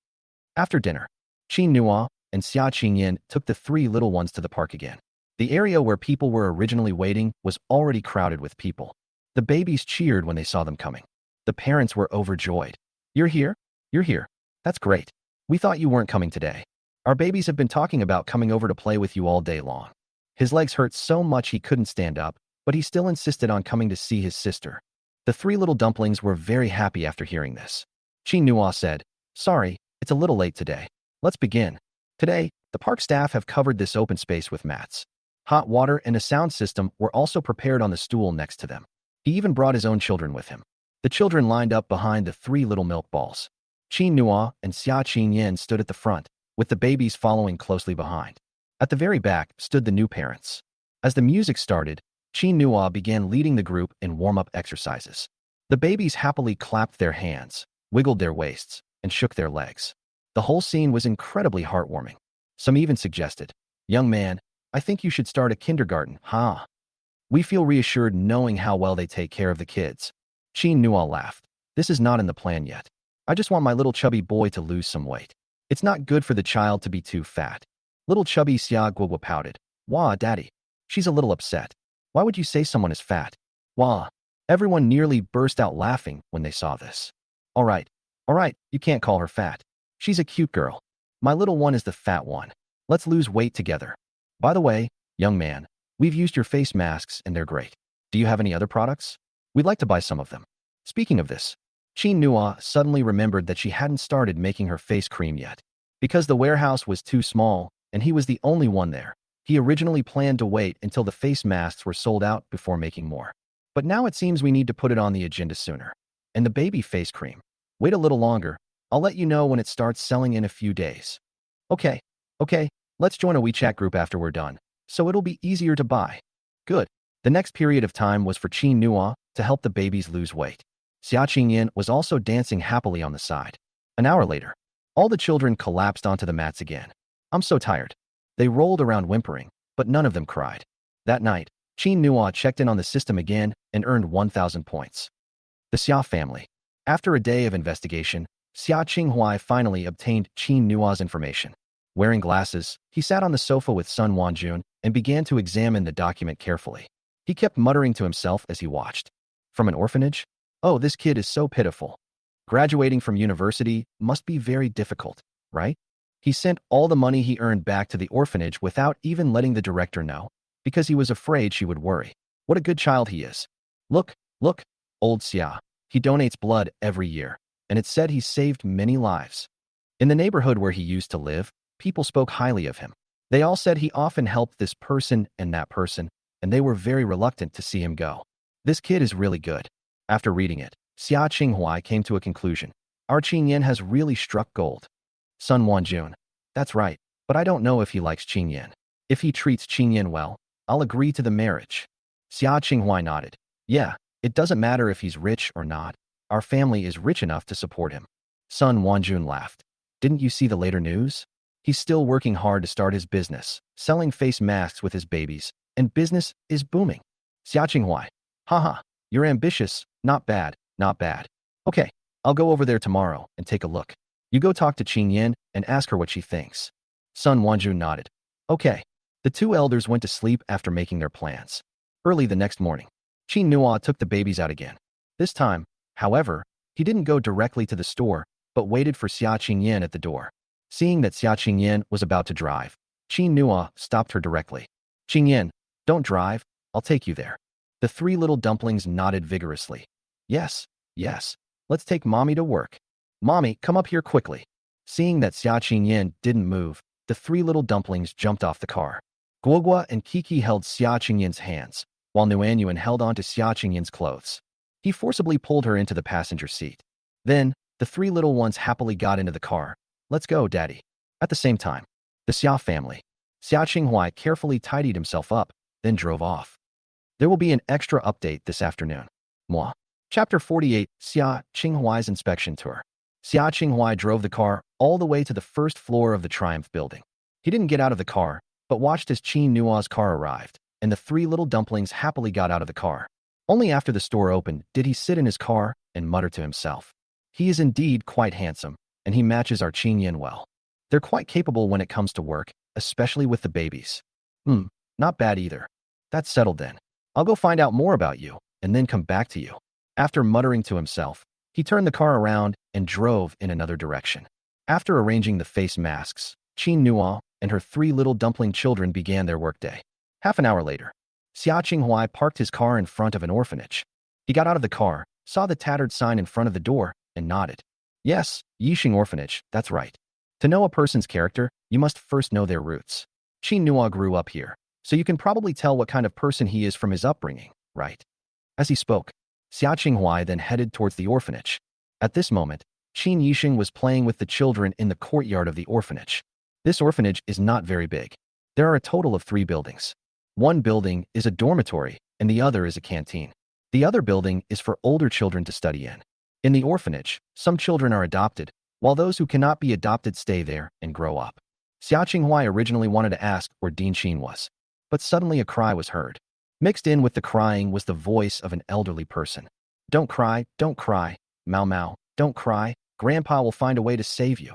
After dinner, Qin Nua and Xia Qingyan took the 3 little ones to the park again. The area where people were originally waiting was already crowded with people. The babies cheered when they saw them coming. The parents were overjoyed. You're here? You're here. That's great. We thought you weren't coming today. Our babies have been talking about coming over to play with you all day long. His legs hurt so much he couldn't stand up, but he still insisted on coming to see his sister. The 3 little dumplings were very happy after hearing this. Qin Nua said, Sorry, It's a little late today. Let's begin. Today, the park staff have covered this open space with mats. Hot water and a sound system were also prepared on the stool next to them. He even brought his own children with him. The children lined up behind the three little milk balls. Qin Nua and Xia Qingyan stood at the front, with the babies following closely behind. At the very back stood the new parents. As the music started, Qin Nua began leading the group in warm-up exercises. The babies happily clapped their hands, wiggled their waists, and shook their legs. The whole scene was incredibly heartwarming. Some even suggested, "Young man, I think you should start a kindergarten, huh? We feel reassured knowing how well they take care of the kids." Qin Nua laughed. "This is not in the plan yet. I just want my little chubby boy to lose some weight. It's not good for the child to be too fat." Little chubby Xia Guogua pouted. "Wah, daddy. She's a little upset. Why would you say someone is fat? Wah." Everyone nearly burst out laughing when they saw this. All right, you can't call her fat. She's a cute girl. My little one is the fat one. Let's lose weight together. By the way, young man, we've used your face masks and they're great. Do you have any other products? We'd like to buy some of them." Speaking of this, Qin Nua suddenly remembered that she hadn't started making her face cream yet. Because the warehouse was too small and he was the only one there, he originally planned to wait until the face masks were sold out before making more. But now it seems we need to put it on the agenda sooner. And the baby face cream. Wait a little longer. I'll let you know when it starts selling in a few days. Okay, let's join a WeChat group after we're done, so it'll be easier to buy. Good. The next period of time was for Qin Nua to help the babies lose weight. Xia Qingyan was also dancing happily on the side. An hour later, all the children collapsed onto the mats again. "I'm so tired." They rolled around whimpering, but none of them cried. That night, Qin Nua checked in on the system again and earned 1,000 points. The Xia family. After a day of investigation, Xia Qinghuai finally obtained Qin Nua's information. Wearing glasses, he sat on the sofa with Sun Wanjun and began to examine the document carefully. He kept muttering to himself as he watched. From an orphanage? Oh, this kid is so pitiful. Graduating from university must be very difficult, right? He sent all the money he earned back to the orphanage without even letting the director know, because he was afraid she would worry. What a good child he is. Look, old Xia. He donates blood every year, and it's said he's saved many lives. In the neighborhood where he used to live, people spoke highly of him. They all said he often helped this person and that person, and they were very reluctant to see him go. This kid is really good. After reading it, Xia Qinghuai came to a conclusion. Our Qingyan has really struck gold. Sun Wanjun. That's right, but I don't know if he likes Qingyan. If he treats Qingyan well, I'll agree to the marriage. Xia Qinghuai nodded. Yeah, it doesn't matter if he's rich or not. Our family is rich enough to support him. Sun Wanjun laughed. Didn't you see the later news? He's still working hard to start his business, selling face masks with his babies, and business is booming. Xia Qinghuai. Haha, you're ambitious. Not bad. Okay, I'll go over there tomorrow and take a look. You go talk to Qingyan and ask her what she thinks. Sun Wanjun nodded. Okay. The two elders went to sleep after making their plans. Early the next morning, Qin Nua took the babies out again. This time, however, he didn't go directly to the store, but waited for Xia Qingyan at the door. Seeing that Xia Qingyan was about to drive, Qin Nua stopped her directly. Qingyan, don't drive, I'll take you there. The three little dumplings nodded vigorously. Yes, let's take mommy to work. Mommy, come up here quickly. Seeing that Xia Qingyan didn't move, the three little dumplings jumped off the car. Guogua and Kiki held Xia Qingyan's hands, while Nuanyuan held onto Xia Qingyan's clothes. He forcibly pulled her into the passenger seat. Then, the three little ones happily got into the car. Let's go, Daddy. At the same time, the Xia family. Xia Qinghuai carefully tidied himself up, then drove off. There will be an extra update this afternoon. Moi. Chapter 48, Xia Qinghuai's Inspection Tour. Xia Qinghuai drove the car all the way to the first floor of the Triumph building. He didn't get out of the car, but watched as Qin Nua's car arrived, and the three little dumplings happily got out of the car. Only after the store opened did he sit in his car and mutter to himself. He is indeed quite handsome, and he matches our Qingyan well. They're quite capable when it comes to work, especially with the babies. Not bad either. That's settled then. I'll go find out more about you, and then come back to you. After muttering to himself, he turned the car around and drove in another direction. After arranging the face masks, Qin Nua and her three little dumpling children began their workday. Half an hour later, Xia Qinghuai parked his car in front of an orphanage. He got out of the car, saw the tattered sign in front of the door, and nodded. Yes, Yixing Orphanage, that's right. To know a person's character, you must first know their roots. Qin Nua grew up here, so you can probably tell what kind of person he is from his upbringing, right? As he spoke, Xia Qinghuai then headed towards the orphanage. At this moment, Qin Yixing was playing with the children in the courtyard of the orphanage. This orphanage is not very big. There are a total of 3 buildings. One building is a dormitory, and the other is a canteen. The other building is for older children to study in. In the orphanage, some children are adopted, while those who cannot be adopted stay there and grow up. Xia Qinghuai originally wanted to ask where Dean Xin was, but suddenly a cry was heard. Mixed in with the crying was the voice of an elderly person. Don't cry, Mao Mao, don't cry, Grandpa will find a way to save you.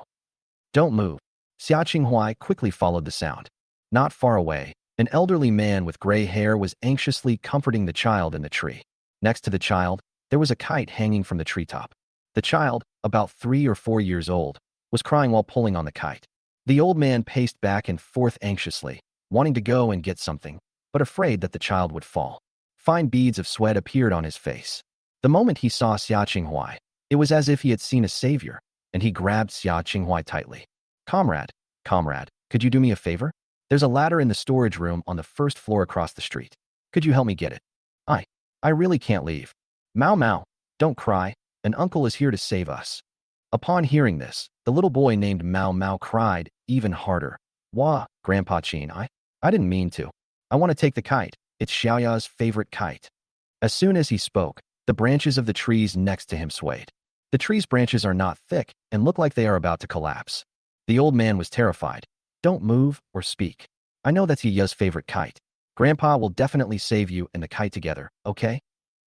Don't move. Xia Qinghuai quickly followed the sound. Not far away, an elderly man with gray hair was anxiously comforting the child in the tree. Next to the child, there was a kite hanging from the treetop. The child, about 3 or 4 years old, was crying while pulling on the kite. The old man paced back and forth anxiously, wanting to go and get something, but afraid that the child would fall. Fine beads of sweat appeared on his face. The moment he saw Xia Qinghuai, it was as if he had seen a savior, and he grabbed Xia Qinghuai tightly. Comrade, could you do me a favor? There's a ladder in the storage room on the first floor across the street. Could you help me get it? I really can't leave. Mao Mao, don't cry, an uncle is here to save us. Upon hearing this, the little boy named Mao Mao cried even harder. Wah, Grandpa Qin, I didn't mean to. I want to take the kite. It's Xiaoya's favorite kite. As soon as he spoke, the branches of the trees next to him swayed. The tree's branches are not thick and look like they are about to collapse. The old man was terrified. Don't move or speak. I know that's Ya's favorite kite. Grandpa will definitely save you and the kite together, okay?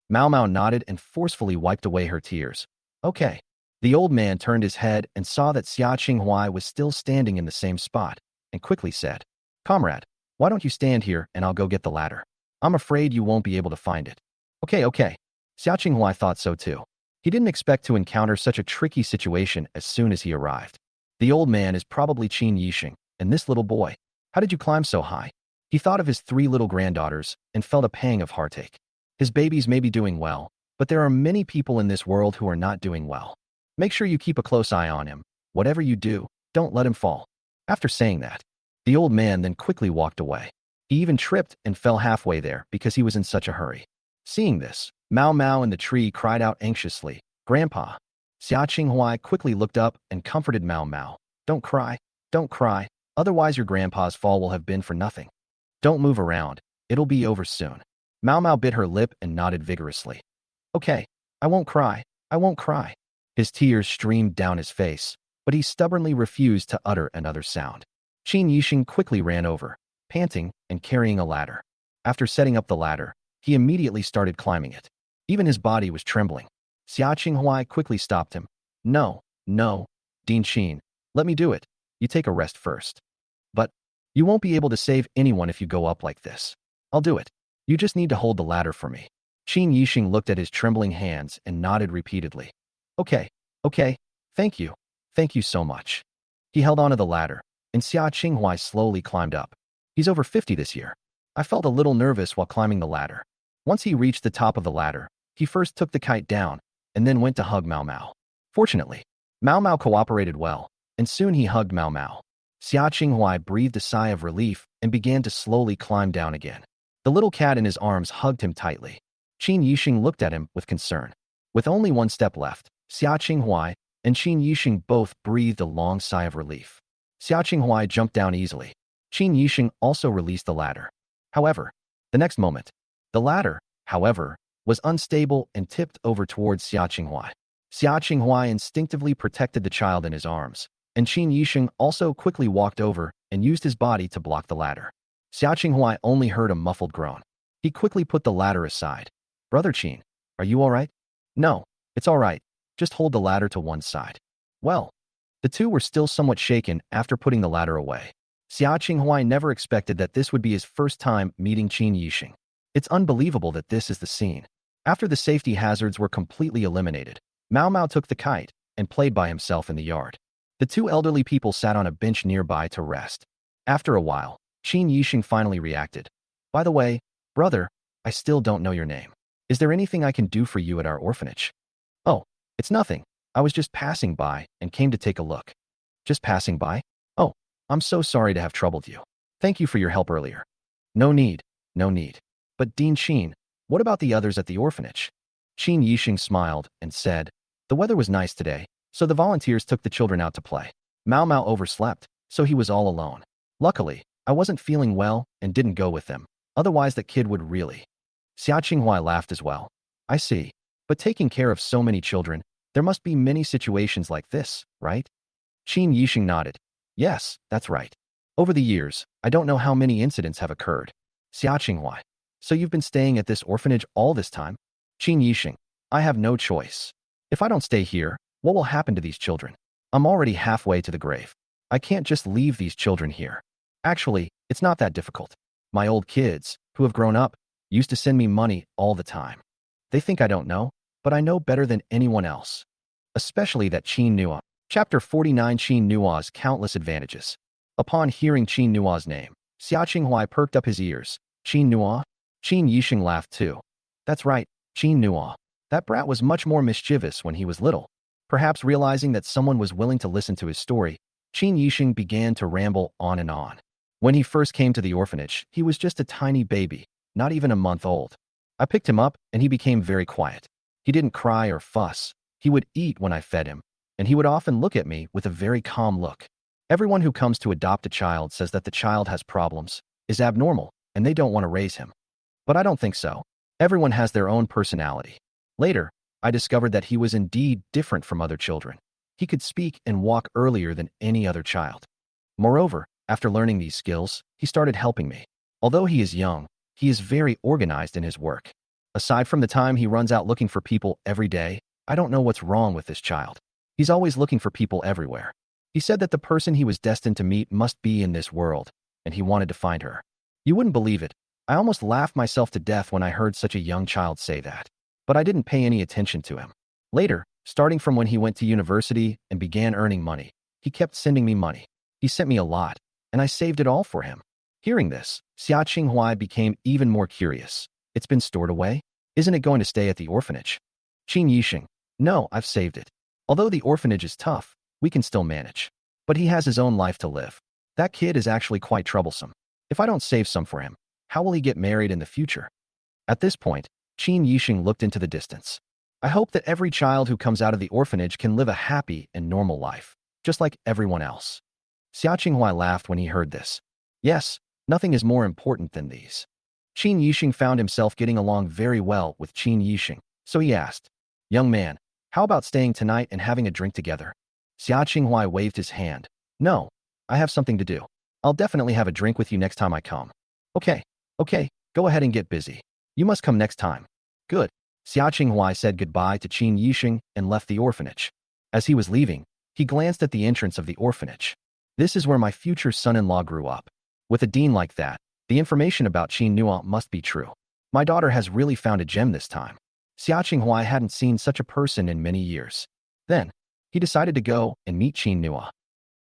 Mao Mao nodded and forcefully wiped away her tears. Okay. The old man turned his head and saw that Xia Qinghuai was still standing in the same spot, and quickly said, Comrade, why don't you stand here and I'll go get the ladder? I'm afraid you won't be able to find it. Okay. Xia Qinghuai thought so too. He didn't expect to encounter such a tricky situation as soon as he arrived. The old man is probably Qin Yixing, and this little boy, how did you climb so high? He thought of his 3 little granddaughters and felt a pang of heartache. His babies may be doing well, but there are many people in this world who are not doing well. Make sure you keep a close eye on him. Whatever you do, don't let him fall. After saying that, the old man then quickly walked away. He even tripped and fell halfway there because he was in such a hurry. Seeing this, Mao Mao in the tree cried out anxiously, Grandpa. Xia Qinghuai quickly looked up and comforted Mao Mao. Don't cry, otherwise your grandpa's fall will have been for nothing. Don't move around, it'll be over soon. Mao Mao bit her lip and nodded vigorously. Okay, I won't cry. His tears streamed down his face, but he stubbornly refused to utter another sound. Qin Yixing quickly ran over, panting and carrying a ladder. After setting up the ladder, he immediately started climbing it. Even his body was trembling. Xia Qinghuai quickly stopped him. No, Dean Qin, let me do it. You take a rest first. But you won't be able to save anyone if you go up like this. I'll do it. You just need to hold the ladder for me. Qin Yixing looked at his trembling hands and nodded repeatedly. Okay, thank you so much. He held onto the ladder, and Xia Qinghuai slowly climbed up. He's over 50 this year. I felt a little nervous while climbing the ladder. Once he reached the top of the ladder, he first took the kite down, and then went to hug Mao Mao. Fortunately, Mao Mao cooperated well, and soon he hugged Mao Mao. Xia Qinghuai breathed a sigh of relief and began to slowly climb down again. The little cat in his arms hugged him tightly. Qin Yixing looked at him with concern. With only 1 step left, Xia Qinghuai and Qin Yixing both breathed a long sigh of relief. Xia Qinghuai jumped down easily. Qin Yixing also released the ladder. However, the next moment, the ladder, was unstable and tipped over towards Xia Qinghuai. Xia Qinghuai instinctively protected the child in his arms, and Qin Yixing also quickly walked over and used his body to block the ladder. Xia Qinghuai only heard a muffled groan. He quickly put the ladder aside. Brother Qin, are you all right? No, it's all right. Just hold the ladder to one side. Well, the two were still somewhat shaken after putting the ladder away. Xia Qinghuai never expected that this would be his first time meeting Qin Yixing. It's unbelievable that this is the scene. After the safety hazards were completely eliminated, Mao Mao took the kite and played by himself in the yard. The 2 elderly people sat on a bench nearby to rest. After a while, Qin Yixing finally reacted. By the way, brother, I still don't know your name. Is there anything I can do for you at our orphanage? Oh, it's nothing. I was just passing by and came to take a look. Just passing by? Oh, I'm so sorry to have troubled you. Thank you for your help earlier. No need, no need. But Dean Sheen, what about the others at the orphanage? Qin Yixing smiled and said, the weather was nice today, so the volunteers took the children out to play. Mao Mao overslept, so he was all alone. Luckily, I wasn't feeling well and didn't go with them. Otherwise, that kid would really. Xia Qinghua laughed as well. I see. But taking care of so many children, there must be many situations like this, right? Qin Yixing nodded. Yes, that's right. Over the years, I don't know how many incidents have occurred. Xia Qinghua. So you've been staying at this orphanage all this time? Qin Yixing. I have no choice. If I don't stay here, what will happen to these children? I'm already halfway to the grave. I can't just leave these children here. Actually, it's not that difficult. My old kids, who have grown up, used to send me money all the time. They think I don't know, but I know better than anyone else. Especially that Qin Nua. Chapter 49 Qin Nua's countless advantages. Upon hearing Qin Nua's name, Xia Qinghua perked up his ears. Qin Nua? Qin Yixing laughed too. That's right, Qin Nua. That brat was much more mischievous when he was little. Perhaps realizing that someone was willing to listen to his story, Qin Yixing began to ramble on and on. When he first came to the orphanage, he was just a tiny baby, not even a month old. I picked him up and he became very quiet. He didn't cry or fuss. He would eat when I fed him, and he would often look at me with a very calm look. Everyone who comes to adopt a child says that the child has problems, is abnormal, and they don't want to raise him. But I don't think so. Everyone has their own personality. Later, I discovered that he was indeed different from other children. He could speak and walk earlier than any other child. Moreover, after learning these skills, he started helping me. Although he is young, he is very organized in his work. Aside from the time he runs out looking for people every day, I don't know what's wrong with this child. He's always looking for people everywhere. He said that the person he was destined to meet must be in this world, and he wanted to find her. You wouldn't believe it. I almost laughed myself to death when I heard such a young child say that. But I didn't pay any attention to him. Later, starting from when he went to university and began earning money, he kept sending me money. He sent me a lot, and I saved it all for him. Hearing this, Xia Qinghua became even more curious. It's been stored away? Isn't it going to stay at the orphanage? Qin Yixing. No, I've saved it. Although the orphanage is tough, we can still manage. But he has his own life to live. That kid is actually quite troublesome. If I don't save some for him, how will he get married in the future? At this point, Qin Yixing looked into the distance. I hope that every child who comes out of the orphanage can live a happy and normal life, just like everyone else. Xia Qinghua laughed when he heard this. Yes, nothing is more important than these. Qin Yixing found himself getting along very well with Qin Yixing, so he asked, Young man, how about staying tonight and having a drink together? Xia Qinghua waved his hand. No, I have something to do. I'll definitely have a drink with you next time I come. Okay, go ahead and get busy. You must come next time. Good. Xia Qinghua said goodbye to Qin Yixing and left the orphanage. As he was leaving, he glanced at the entrance of the orphanage. This is where my future son-in-law grew up. With a dean like that, the information about Qin Nua must be true. My daughter has really found a gem this time. Xia Qinghua hadn't seen such a person in many years. Then, he decided to go and meet Qin Nua.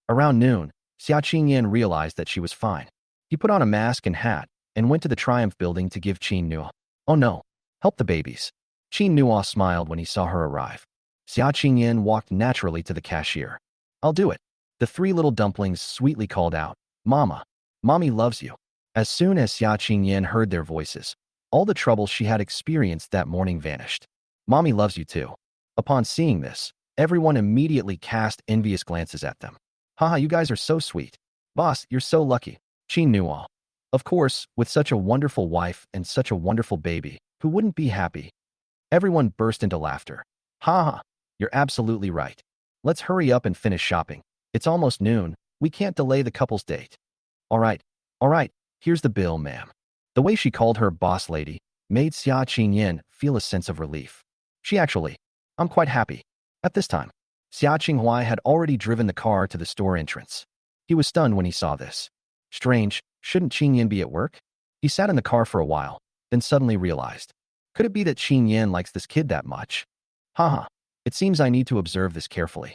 Around noon, Xia Qingyan realized that she was fine. He put on a mask and hat and went to the Triumph building to give Qin Nua. Oh no, help the babies. Qin Nua smiled when he saw her arrive. Xia Qingyan walked naturally to the cashier. I'll do it. The three little dumplings sweetly called out, Mama, Mommy loves you. As soon as Xia Qingyan heard their voices, all the trouble she had experienced that morning vanished. Mommy loves you too. Upon seeing this, everyone immediately cast envious glances at them. Haha, you guys are so sweet. Boss, you're so lucky. Qin Nua. Of course, with such a wonderful wife and such a wonderful baby, who wouldn't be happy? Everyone burst into laughter. Haha, you're absolutely right. Let's hurry up and finish shopping. It's almost noon. We can't delay the couple's date. All right, here's the bill, ma'am. The way she called her boss lady made Xia Qingyan feel a sense of relief. I'm quite happy. At this time, Xia Qinghua had already driven the car to the store entrance. He was stunned when he saw this. Strange, shouldn't Qingyan be at work? He sat in the car for a while, then suddenly realized. Could it be that Qingyan likes this kid that much? Haha, it seems I need to observe this carefully.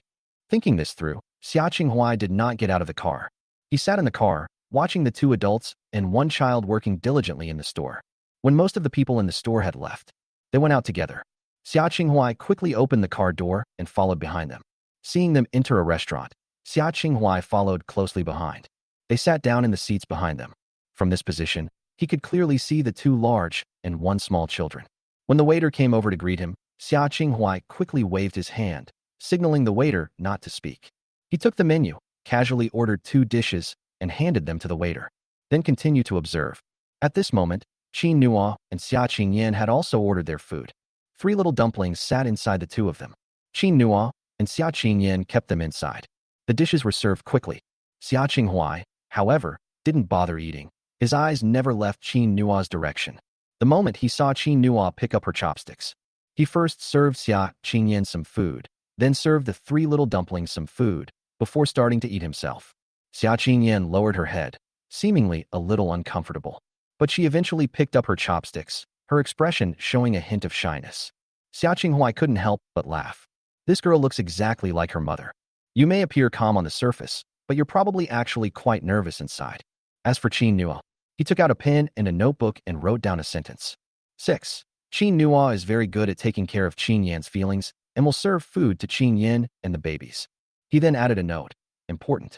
Thinking this through, Xia Qinghua did not get out of the car. He sat in the car, watching the two adults and one child working diligently in the store. When most of the people in the store had left, they went out together. Xia Qinghuai quickly opened the car door and followed behind them. Seeing them enter a restaurant, Xia Qinghuai followed closely behind. They sat down in the seats behind them. From this position, he could clearly see the two large and one small children. When the waiter came over to greet him, Xia Qinghuai quickly waved his hand, signaling the waiter not to speak. He took the menu, casually ordered 2 dishes, and handed them to the waiter, then continued to observe. At this moment, Qin Nua and Xia Qingyan had also ordered their food. 3 little dumplings sat inside the 2 of them. Qin Nua and Xia Qingyan kept them inside. The dishes were served quickly. Xia Qinghuai, however, didn't bother eating. His eyes never left Qin Nua's direction. The moment he saw Qin Nua pick up her chopsticks, he first served Xia Qingyan some food, then served the 3 little dumplings some food, before starting to eat himself. Xia Qingyan lowered her head, seemingly a little uncomfortable. But she eventually picked up her chopsticks, her expression showing a hint of shyness. Xia Qinghuai couldn't help but laugh. This girl looks exactly like her mother. You may appear calm on the surface, but you're probably actually quite nervous inside. As for Qin Nua, he took out a pen and a notebook and wrote down a sentence. 6. Qin Nua is very good at taking care of Qin Yan's feelings and will serve food to Qin Yan and the babies. He then added a note. Important.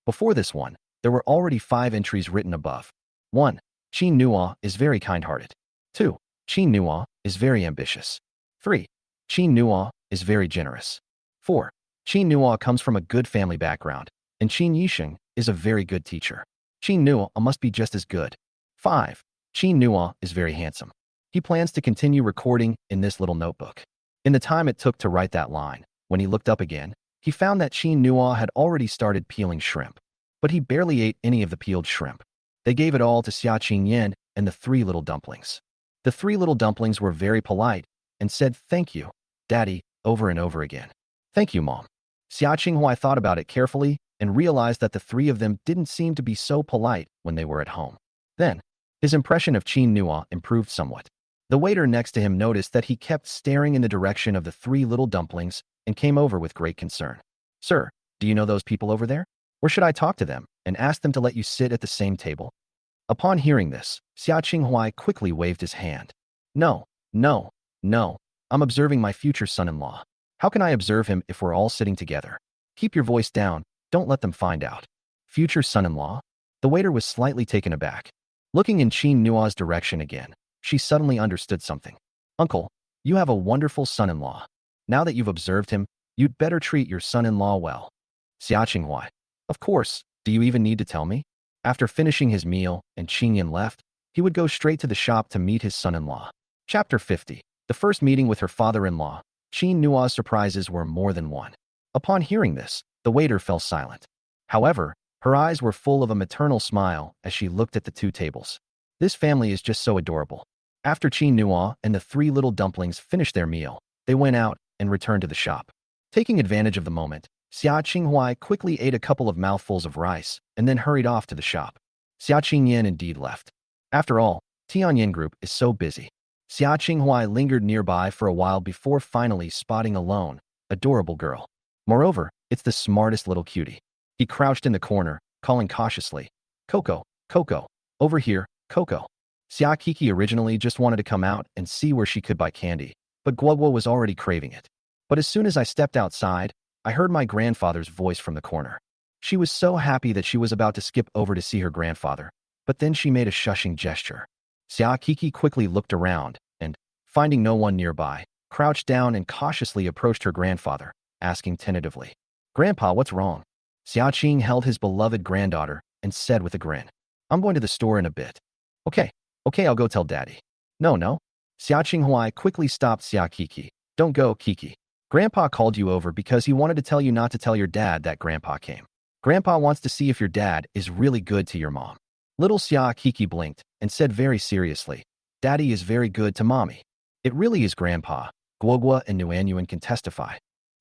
Before this one, there were already 5 entries written above. 1. Qin Nua is very kind-hearted. 2. Qin Nua is very ambitious. 3. Qin Nua is very generous. 4. Qin Nua comes from a good family background, and Qin Yisheng is a very good teacher. Qin Nua must be just as good. 5. Qin Nua is very handsome. He plans to continue recording in this little notebook. In the time it took to write that line, when he looked up again, he found that Qin Nua had already started peeling shrimp. But he barely ate any of the peeled shrimp. They gave it all to Xia Qingyan and the 3 little dumplings. The 3 little dumplings were very polite and said, "Thank you, Daddy," over and over again. "Thank you, Mom." Xia Qinghuai thought about it carefully and realized that the 3 of them didn't seem to be so polite when they were at home. Then, his impression of Qin Nua improved somewhat. The waiter next to him noticed that he kept staring in the direction of the 3 little dumplings and came over with great concern. "Sir, do you know those people over there? Or should I talk to them and ask them to let you sit at the same table?" Upon hearing this, Xia Qinghuai quickly waved his hand. No, no, no. I'm observing my future son-in-law. How can I observe him if we're all sitting together? Keep your voice down. Don't let them find out." Future son-in-law? The waiter was slightly taken aback. Looking in Qin Nua's direction again, she suddenly understood something. "Uncle, you have a wonderful son-in-law. Now that you've observed him, you'd better treat your son-in-law well." Xia Qinghuai. "Of course, do you even need to tell me?" After finishing his meal and Qingyan left, he would go straight to the shop to meet his son-in-law. Chapter 50. The first meeting with her father-in-law. Qin Nua's surprises were more than one. Upon hearing this, the waiter fell silent. However, her eyes were full of a maternal smile as she looked at the 2 tables. This family is just so adorable. After Qin Nua and the 3 little dumplings finished their meal, they went out and returned to the shop. Taking advantage of the moment, Xia Qinghuai quickly ate a couple of mouthfuls of rice and then hurried off to the shop. Xia Qingyan indeed left. After all, Tianyan Group is so busy. Xia Qinghuai lingered nearby for a while before finally spotting a lone, adorable girl. Moreover, it's the smartest little cutie. He crouched in the corner, calling cautiously, "Coco, Coco, over here, Coco." Xia Kiki originally just wanted to come out and see where she could buy candy, but Guoguo was already craving it. But as soon as I stepped outside, I heard my grandfather's voice from the corner. She was so happy that she was about to skip over to see her grandfather, but then she made a shushing gesture. Xia Kiki quickly looked around and, finding no one nearby, crouched down and cautiously approached her grandfather, asking tentatively, "Grandpa, what's wrong?" Xia Qing held his beloved granddaughter and said with a grin, "I'm going to the store in a bit." Okay, I'll go tell Daddy." No. Xia Qinghuai quickly stopped Xia Kiki. "Don't go, Kiki. Grandpa called you over because he wanted to tell you not to tell your dad that Grandpa came. Grandpa wants to see if your dad is really good to your mom." Little Xia Kiki blinked and said very seriously, "Daddy is very good to Mommy." "It really is, Grandpa. Guoguo and Nuanyuan can testify."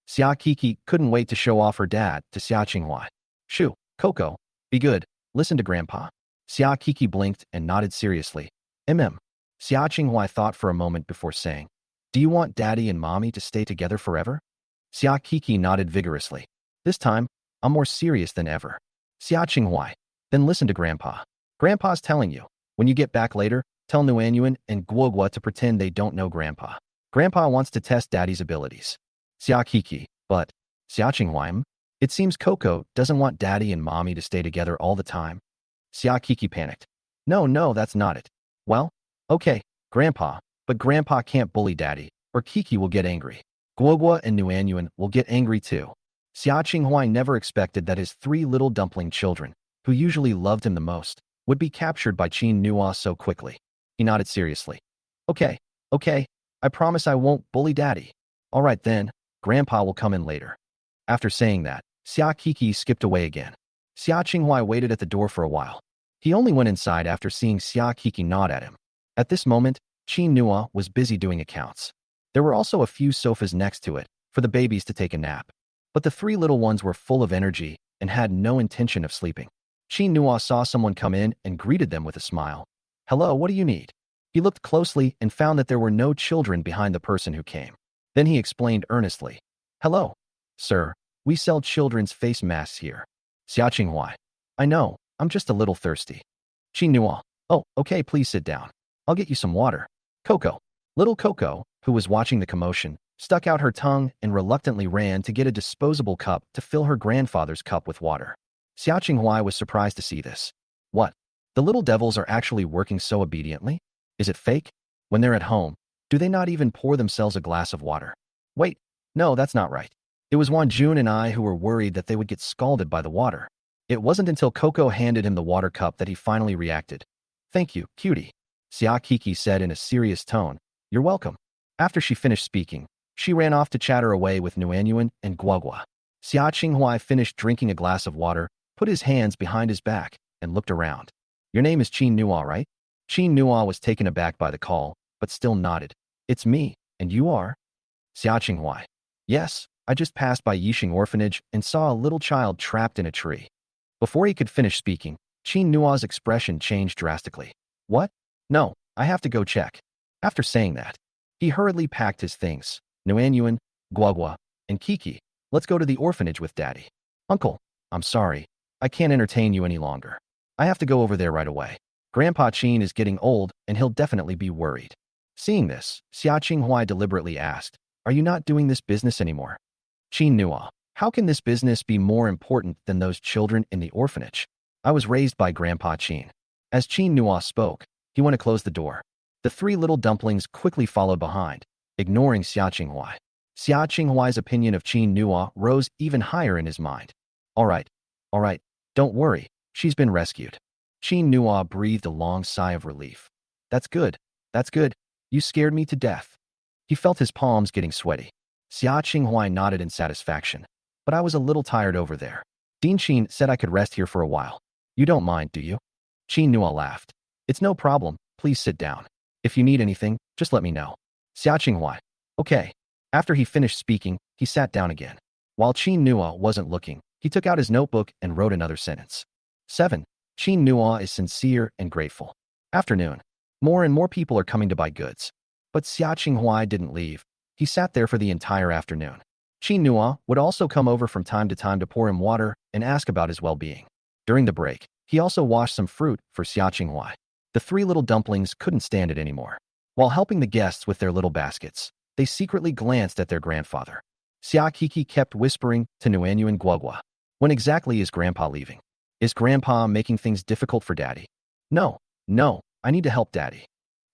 Xia Kiki couldn't wait to show off her dad to Xia Qinghuai. "Shoo, Coco, be good. Listen to Grandpa." Xia Kiki blinked and nodded seriously. Xia Qinghuai thought for a moment before saying, "Do you want Daddy and Mommy to stay together forever?" Xia Kiki nodded vigorously. "This time, I'm more serious than ever." Xia Qinghuai. "Then listen to Grandpa. Grandpa's telling you, when you get back later, tell Nuanyuan and Guoguo to pretend they don't know Grandpa. Grandpa wants to test Daddy's abilities. Xia Kiki, but Xia Qinghuai, it seems Coco doesn't want Daddy and Mommy to stay together all the time. Xia Kiki panicked. No, that's not it. Well, okay, Grandpa, but Grandpa can't bully Daddy, or Kiki will get angry. Guogua and Nuanyuan will get angry too. Xia Qinghuai never expected that his 3 little dumpling children, who usually loved him the most, would be captured by Qin Nua so quickly. He nodded seriously. Okay, I promise I won't bully Daddy. All right then, Grandpa will come in later. After saying that, Xia Kiki skipped away again. Xia Qinghuai waited at the door for a while. He only went inside after seeing Xia Kiki nod at him. At this moment, Qin Nua was busy doing accounts. There were also a few sofas next to it for the babies to take a nap. But the 3 little ones were full of energy and had no intention of sleeping. Qin Nua saw someone come in and greeted them with a smile. Hello, what do you need? He looked closely and found that there were no children behind the person who came. Then he explained earnestly. Hello, sir, we sell children's face masks here. Xia Qinghuai. I know, I'm just a little thirsty. Qin Nua. Oh, okay, please sit down. I'll get you some water. Coco. Little Coco, who was watching the commotion, stuck out her tongue and reluctantly ran to get a disposable cup to fill her grandfather's cup with water. Xia Qinghuai was surprised to see this. What? The little devils are actually working so obediently? Is it fake? When they're at home, do they not even pour themselves a glass of water? Wait, no, that's not right. It was Wan Jun and I who were worried that they would get scalded by the water. It wasn't until Coco handed him the water cup that he finally reacted. Thank you, cutie. Xia Kiki said in a serious tone. You're welcome. After she finished speaking, she ran off to chatter away with Nuanyuan and Guogua. Xia Qinghuai finished drinking a glass of water, put his hands behind his back, and looked around. Your name is Qin Nua, right? Qin Nua was taken aback by the call, but still nodded. It's me, and you are? Xia Qinghuai. Yes, I just passed by Yixing Orphanage and saw a little child trapped in a tree. Before he could finish speaking, Qin Nua's expression changed drastically. What? No, I have to go check. After saying that, he hurriedly packed his things. Nuanyuan, Guogua, and Kiki, let's go to the orphanage with Daddy. Uncle, I'm sorry. I can't entertain you any longer. I have to go over there right away. Grandpa Qin is getting old and he'll definitely be worried. Seeing this, Xia Qinghuai deliberately asked, Are you not doing this business anymore? Qin Nua, how can this business be more important than those children in the orphanage? I was raised by Grandpa Qin. As Qin Nua spoke, he went to close the door. The 3 little dumplings quickly followed behind, ignoring Xia Qinghuai. Xia Qinghuai's opinion of Qin Nua rose even higher in his mind. All right, don't worry, she's been rescued. Qin Nua breathed a long sigh of relief. That's good. You scared me to death. He felt his palms getting sweaty. Xia Qinghuai nodded in satisfaction. But I was a little tired over there. Dean Qin said I could rest here for a while. You don't mind, do you? Qin Nua laughed. It's no problem, please sit down. If you need anything, just let me know. Xia Qinghuai. Okay. After he finished speaking, he sat down again. While Qin Nua wasn't looking, he took out his notebook and wrote another sentence. 7. Qin Nua is sincere and grateful. Afternoon. More and more people are coming to buy goods. But Xia Qinghuai didn't leave. He sat there for the entire afternoon. Qin Nua would also come over from time to time to pour him water and ask about his well-being. During the break, he also washed some fruit for Xia Qinghuai. The 3 little dumplings couldn't stand it anymore. While helping the guests with their little baskets, they secretly glanced at their grandfather. Xia Kiki kept whispering to Nuanyuan and Guogua. When exactly is Grandpa leaving? Is Grandpa making things difficult for Daddy? No, I need to help Daddy.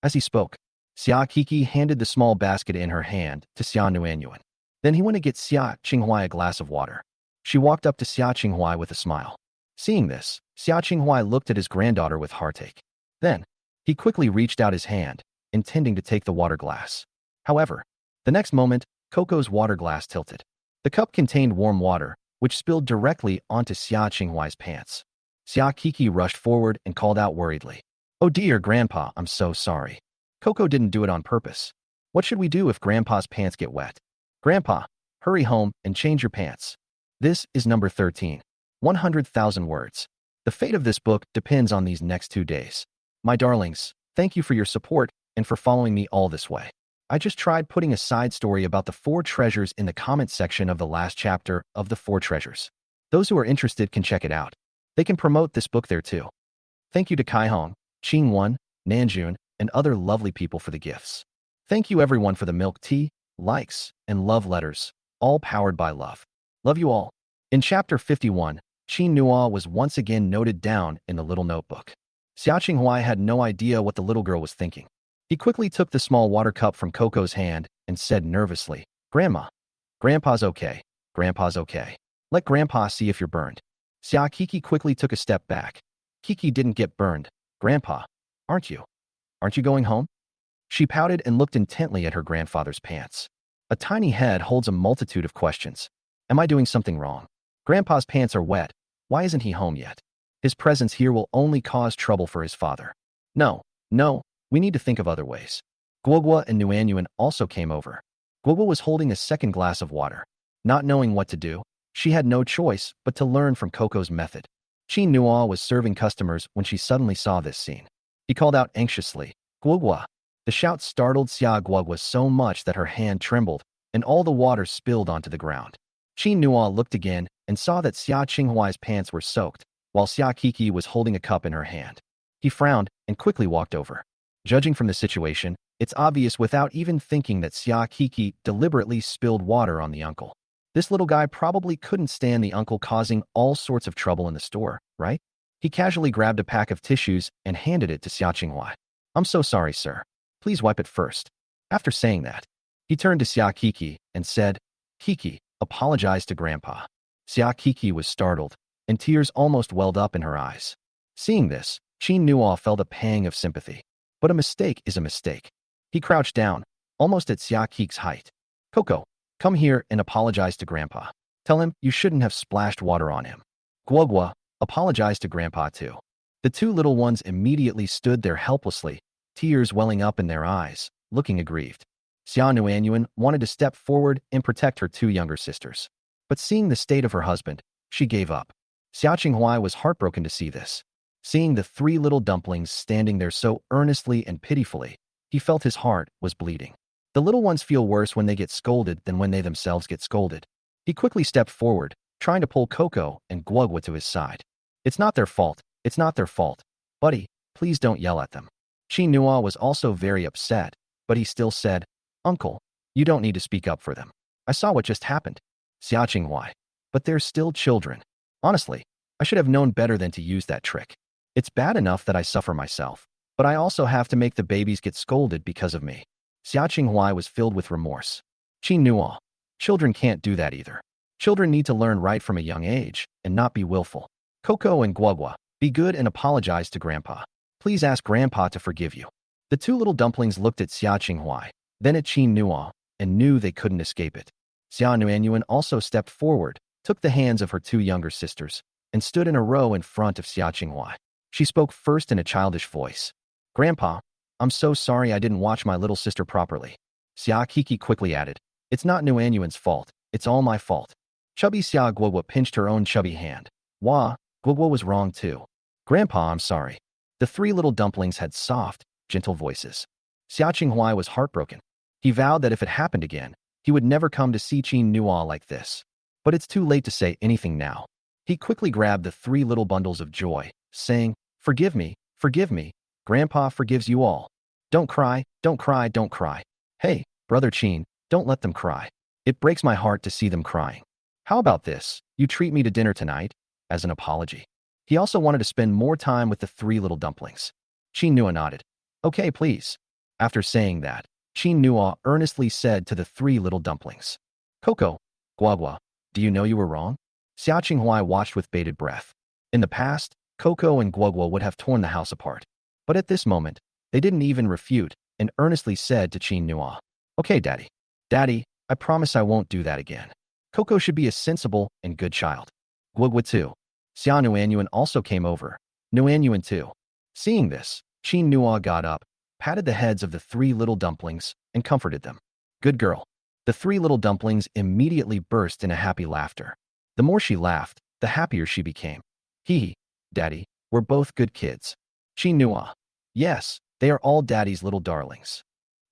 As he spoke, Xia Kiki handed the small basket in her hand to Xia Nuanyuan. Then he went to get Xia Qinghuai a glass of water. She walked up to Xia Qinghuai with a smile. Seeing this, Xia Qinghuai looked at his granddaughter with heartache. Then, he quickly reached out his hand, intending to take the water glass. However, the next moment, Coco's water glass tilted. The cup contained warm water, which spilled directly onto Xia Qinghuai's pants. Xia Kiki rushed forward and called out worriedly. Oh dear, Grandpa, I'm so sorry. Coco didn't do it on purpose. What should we do if Grandpa's pants get wet? Grandpa, hurry home and change your pants. This is number 13. 100,000 words. The fate of this book depends on these next 2 days. My darlings, thank you for your support and for following me all this way. I just tried putting a side story about the 4 treasures in the comment section of the last chapter of the 4 treasures. Those who are interested can check it out. They can promote this book there too. Thank you to Kai Hong, Qing Wan, Nanjun, and other lovely people for the gifts. Thank you everyone for the milk tea, likes, and love letters, all powered by love. Love you all. In chapter 51, Qin Nua was once again noted down in the little notebook. Xia Qinghuai had no idea what the little girl was thinking. He quickly took the small water cup from Coco's hand and said nervously, "Grandma, Grandpa's okay. Grandpa's okay. Let Grandpa see if you're burned." Xia Kiki quickly took a step back. "Kiki didn't get burned. Grandpa, aren't you? Aren't you going home?" She pouted and looked intently at her grandfather's pants. A tiny head holds a multitude of questions. Am I doing something wrong? Grandpa's pants are wet. Why isn't he home yet? His presence here will only cause trouble for his father. No, we need to think of other ways. Guogua and Nuanyuan also came over. Guogua was holding a second glass of water. Not knowing what to do, she had no choice but to learn from Coco's method. Qin Nua was serving customers when she suddenly saw this scene. He called out anxiously, "Guogua." The shout startled Xia Guogua so much that her hand trembled, and all the water spilled onto the ground. Qin Nua looked again and saw that Xia Qinghuai's pants were soaked, while Xia Kiki was holding a cup in her hand. He frowned and quickly walked over. Judging from the situation, it's obvious without even thinking that Xia Kiki deliberately spilled water on the uncle. This little guy probably couldn't stand the uncle causing all sorts of trouble in the store, right? He casually grabbed a pack of tissues and handed it to Xia Qinghuai. "I'm so sorry, sir. Please wipe it first." After saying that, he turned to Xia Kiki and said, "Kiki, apologize to Grandpa." Xia Kiki was startled, and tears almost welled up in her eyes. Seeing this, Qin Nua felt a pang of sympathy. But a mistake is a mistake. He crouched down, almost at Xia Kiki's height. "Coco, come here and apologize to Grandpa. Tell him you shouldn't have splashed water on him." Guogua, apologize to Grandpa too. The two little ones immediately stood there helplessly, tears welling up in their eyes, looking aggrieved. Xia Nuanyuan wanted to step forward and protect her two younger sisters. But seeing the state of her husband, she gave up. Xia Qinghuai was heartbroken to see this. Seeing the three little dumplings standing there so earnestly and pitifully, he felt his heart was bleeding. The little ones feel worse when they get scolded than when they themselves get scolded. He quickly stepped forward, trying to pull Coco and Guogua to his side. "It's not their fault. It's not their fault. Buddy, please don't yell at them." Qin Nua was also very upset, but he still said, "Uncle, you don't need to speak up for them. I saw what just happened." Xia Qinghuai, "But they're still children. Honestly, I should have known better than to use that trick. It's bad enough that I suffer myself, but I also have to make the babies get scolded because of me." Xia Qinghuai was filled with remorse. Qin Nua, children can't do that either. Children need to learn right from a young age and not be willful. Coco and Guogua, be good and apologize to Grandpa. Please ask Grandpa to forgive you." The two little dumplings looked at Xia Qinghuai, then at Qin Nua, and knew they couldn't escape it. Xia Nuanyuan also stepped forward, took the hands of her two younger sisters, and stood in a row in front of Xia Qinghuai. She spoke first in a childish voice. "Grandpa, I'm so sorry I didn't watch my little sister properly." Xia Kiki quickly added, "It's not Nuanyuan's fault, it's all my fault." Chubby Xia Guogua pinched her own chubby hand. "Wah, Guogua was wrong too. Grandpa, I'm sorry." The three little dumplings had soft, gentle voices. Xia Qinghuai was heartbroken. He vowed that if it happened again, he would never come to see Qin Nua like this. But it's too late to say anything now. He quickly grabbed the three little bundles of joy, saying, forgive me, Grandpa forgives you all. Don't cry, don't cry, don't cry. Hey, Brother Qin, don't let them cry. It breaks my heart to see them crying. How about this, you treat me to dinner tonight, as an apology." He also wanted to spend more time with the three little dumplings. Qin Nua nodded. "Okay, please." After saying that, Qin Nua earnestly said to the three little dumplings, "Coco, Guogua, do you know you were wrong?" Xia Qinghuai watched with bated breath. In the past, Coco and Guogua would have torn the house apart. But at this moment, they didn't even refute and earnestly said to Qin Nua, "Okay, Daddy. Daddy, I promise I won't do that again." Coco should be a sensible and good child. Guogua too. Xia Nuanyuan also came over. Nuanyuan too. Seeing this, Qin Nua got up, patted the heads of the three little dumplings, and comforted them. "Good girl." The three little dumplings immediately burst into happy laughter. The more she laughed, the happier she became. "Hee, Daddy, we're both good kids." Qin Nua, "Yes, they are all Daddy's little darlings."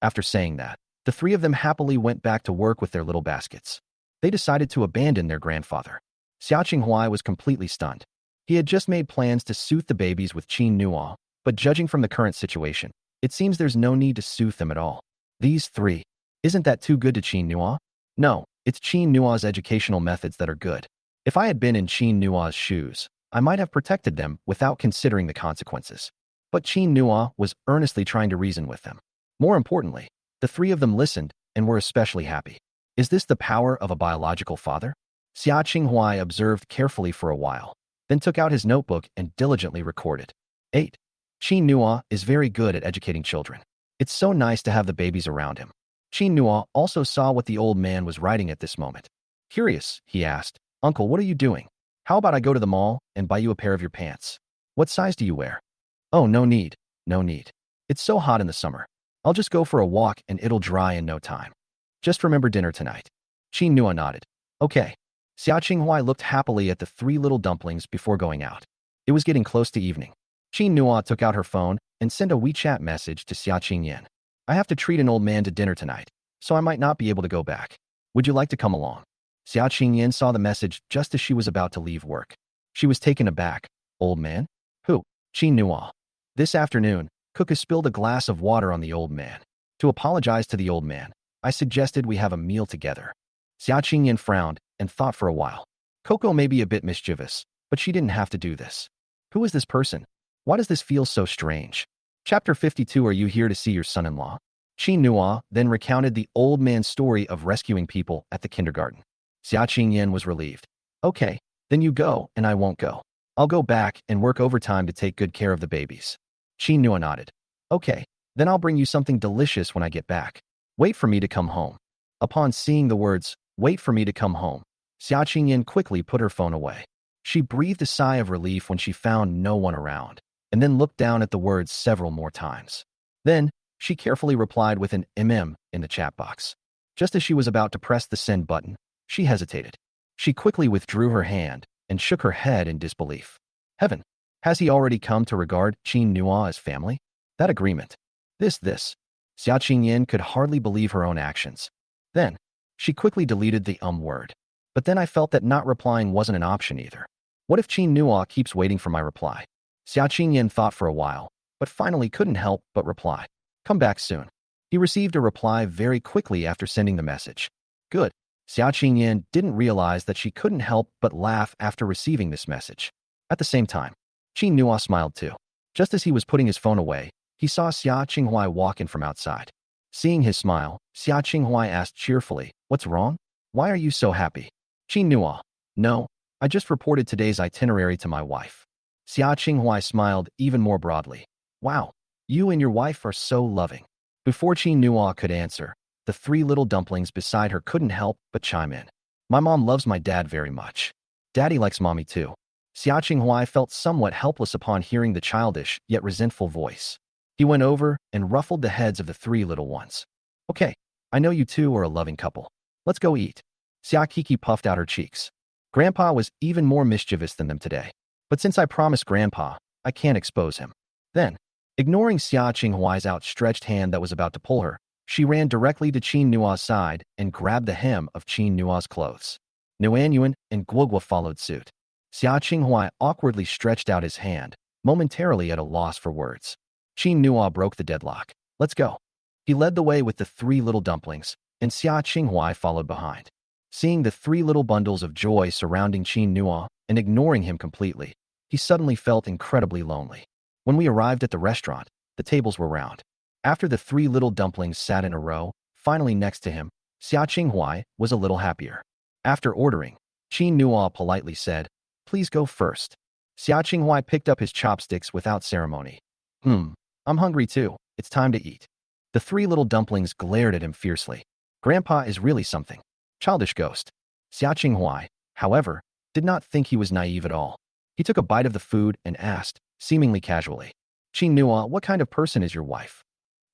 After saying that, the three of them happily went back to work with their little baskets. They decided to abandon their grandfather. Xia Qinghuai was completely stunned. He had just made plans to soothe the babies with Qin Nua, but judging from the current situation, it seems there's no need to soothe them at all. These three. Isn't that too good to Qin Nua? No, it's Qin Nua's educational methods that are good. If I had been in Qin Nua's shoes, I might have protected them without considering the consequences. But Qin Nua was earnestly trying to reason with them. More importantly, the three of them listened and were especially happy. Is this the power of a biological father? Xia Qinghuai observed carefully for a while, then took out his notebook and diligently recorded. 8. Qin Nua is very good at educating children. It's so nice to have the babies around him. Qin Nua also saw what the old man was writing at this moment. Curious, he asked, Uncle, what are you doing? How about I go to the mall and buy you a pair of your pants? What size do you wear? Oh, no need. No need. It's so hot in the summer. I'll just go for a walk and it'll dry in no time. Just remember dinner tonight. Qin Nua nodded. Okay. Xia Qinghuai looked happily at the three little dumplings before going out. It was getting close to evening. Qin Nua took out her phone and sent a WeChat message to Xia Qingyan. I have to treat an old man to dinner tonight, so I might not be able to go back. Would you like to come along? Xia Qingyan saw the message just as she was about to leave work. She was taken aback. Old man? Who? Qin Nua. This afternoon, Cook has spilled a glass of water on the old man. To apologize to the old man, I suggested we have a meal together. Xia Qingyan frowned and thought for a while. Coco may be a bit mischievous, but she didn't have to do this. Who is this person? Why does this feel so strange? Chapter 52. Are you here to see your son-in-law? Qin Nua then recounted the old man's story of rescuing people at the kindergarten. Xia Qingyan was relieved. Okay, then you go and I won't go. I'll go back and work overtime to take good care of the babies. Qin Nua nodded. Okay, then I'll bring you something delicious when I get back. Wait for me to come home. Upon seeing the words, wait for me to come home, Xia Qingyan quickly put her phone away. She breathed a sigh of relief when she found no one around, and then looked down at the words several more times. Then, she carefully replied with an in the chat box. Just as she was about to press the send button, she hesitated. She quickly withdrew her hand and shook her head in disbelief. Heaven, has he already come to regard Qin Nua as family? That agreement. This. Xia Qingyan could hardly believe her own actions. Then, she quickly deleted the word. But then I felt that not replying wasn't an option either. What if Qin Nua keeps waiting for my reply? Xia Qingyan thought for a while, but finally couldn't help but reply. Come back soon. He received a reply very quickly after sending the message. Good. Xia Qingyan didn't realize that she couldn't help but laugh after receiving this message. At the same time, Qin Nua smiled too. Just as he was putting his phone away, he saw Xia Qinghuai walk in from outside. Seeing his smile, Xia Qinghuai asked cheerfully, What's wrong? Why are you so happy? Qin Nua. No, I just reported today's itinerary to my wife. Xia Qinghuai smiled even more broadly. Wow, you and your wife are so loving. Before Qin Nua could answer, the three little dumplings beside her couldn't help but chime in. My mom loves my dad very much. Daddy likes mommy too. Xia Qinghuai felt somewhat helpless upon hearing the childish yet resentful voice. He went over and ruffled the heads of the three little ones. Okay, I know you two are a loving couple. Let's go eat. Xia Kiki puffed out her cheeks. Grandpa was even more mischievous than them today. But since I promised Grandpa, I can't expose him. Then, ignoring Xia Qinghuai's outstretched hand that was about to pull her, she ran directly to Qin Nua's side and grabbed the hem of Qin Nua's clothes. Nuanyuan and Guogua followed suit. Xia Qinghuai awkwardly stretched out his hand, momentarily at a loss for words. Qin Nua broke the deadlock. Let's go. He led the way with the three little dumplings, and Xia Qinghuai followed behind. Seeing the three little bundles of joy surrounding Qin Nua and ignoring him completely, he suddenly felt incredibly lonely. When we arrived at the restaurant, the tables were round. After the three little dumplings sat in a row, finally next to him, Xia Qinghuai was a little happier. After ordering, Qin Nua politely said, Please go first. Xia Qinghuai picked up his chopsticks without ceremony. I'm hungry too. It's time to eat. The three little dumplings glared at him fiercely. Grandpa is really something. Childish ghost. Xia Qinghuai, however, did not think he was naive at all. He took a bite of the food and asked, seemingly casually, Qin Nua, what kind of person is your wife?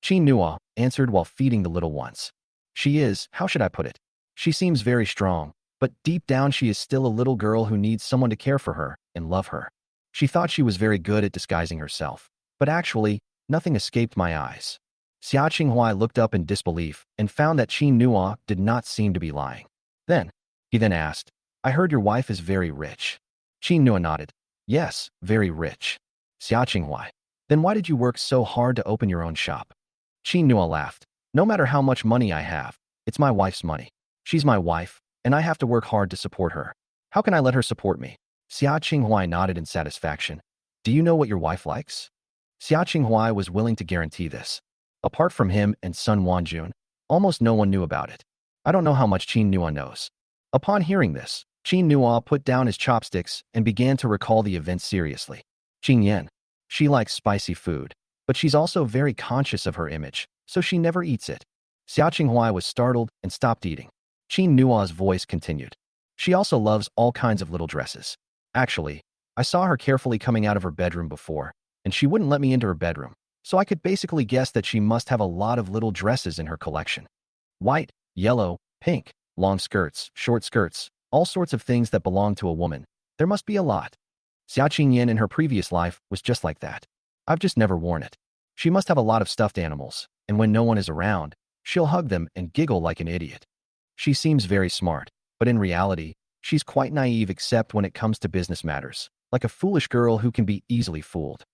Qin Nua answered while feeding the little ones. She is, how should I put it? She seems very strong, but deep down she is still a little girl who needs someone to care for her and love her. She thought she was very good at disguising herself, but actually, nothing escaped my eyes. Xia Qinghuai looked up in disbelief and found that Qin Nua did not seem to be lying. He then asked, I heard your wife is very rich. Qin Nua nodded. Yes, very rich. Xia Qinghuai. Then why did you work so hard to open your own shop? Qin Nua laughed. No matter how much money I have, it's my wife's money. She's my wife, and I have to work hard to support her. How can I let her support me? Xia Qinghuai nodded in satisfaction. Do you know what your wife likes? Xia Qinghuai was willing to guarantee this. Apart from him and Sun Wanjun, almost no one knew about it. I don't know how much Qin Nua knows. Upon hearing this, Qin Nua put down his chopsticks and began to recall the events seriously. Qing Yan. She likes spicy food, but she's also very conscious of her image, so she never eats it. Xia Qinghuai was startled and stopped eating. Qin Nua's voice continued. She also loves all kinds of little dresses. Actually, I saw her carefully coming out of her bedroom before, and she wouldn't let me into her bedroom, so I could basically guess that she must have a lot of little dresses in her collection. White, yellow, pink, long skirts, short skirts, all sorts of things that belong to a woman. There must be a lot. Xia Qingyan in her previous life was just like that. I've just never worn it. She must have a lot of stuffed animals, and when no one is around, she'll hug them and giggle like an idiot. She seems very smart, but in reality, she's quite naive except when it comes to business matters, like a foolish girl who can be easily fooled.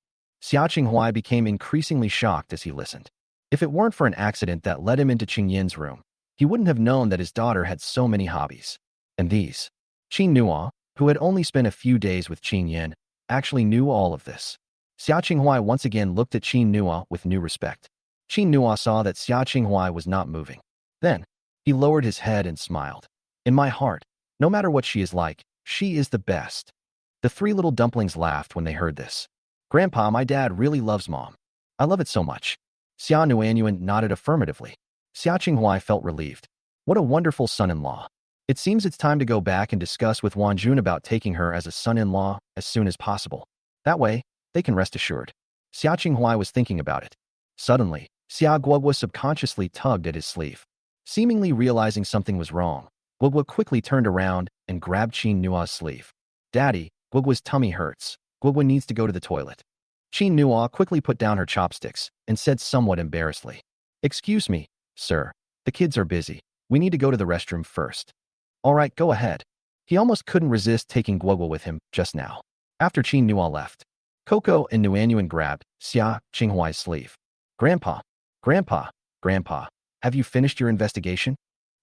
Xia Qinghuai became increasingly shocked as he listened. If it weren't for an accident that led him into Qing Yin's room, he wouldn't have known that his daughter had so many hobbies. And these. Qin Nua, who had only spent a few days with Qing Yin, actually knew all of this. Xia Qinghuai once again looked at Qin Nua with new respect. Qin Nua saw that Xia Qinghuai was not moving. Then, he lowered his head and smiled. In my heart, no matter what she is like, she is the best. The three little dumplings laughed when they heard this. Grandpa, my dad really loves Mom. I love it so much. Xia Nuanyuan nodded affirmatively. Xia Qinghuai felt relieved. What a wonderful son-in-law. It seems it's time to go back and discuss with Wanjun about taking her as a son-in-law as soon as possible. That way, they can rest assured. Xia Qinghuai was thinking about it. Suddenly, Xia Guogua subconsciously tugged at his sleeve. Seemingly realizing something was wrong, Guogua quickly turned around and grabbed Qin Nua's sleeve. Daddy, Guogua's tummy hurts. Guogua needs to go to the toilet. Qin Nua quickly put down her chopsticks and said somewhat embarrassedly. Excuse me, sir. The kids are busy. We need to go to the restroom first. All right, go ahead. He almost couldn't resist taking Guogua with him just now. After Qin Nua left, Coco and Nuanyuan grabbed Xia Qinghuai's sleeve. Grandpa, Grandpa, Grandpa, have you finished your investigation?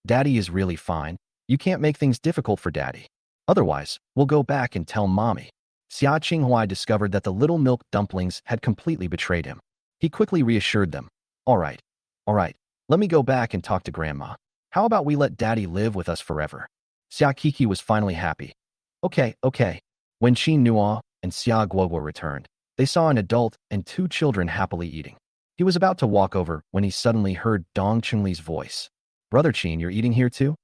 Daddy is really fine. You can't make things difficult for Daddy. Otherwise, we'll go back and tell Mommy. Xia Qinghuai discovered that the little milk dumplings had completely betrayed him. He quickly reassured them. All right, let me go back and talk to Grandma. How about we let Daddy live with us forever? Xia Kiki was finally happy. Okay. When Qin Nua and Xia Guogua returned, they saw an adult and two children happily eating. He was about to walk over when he suddenly heard Dong Chunli's voice. Brother Qin, you're eating here too?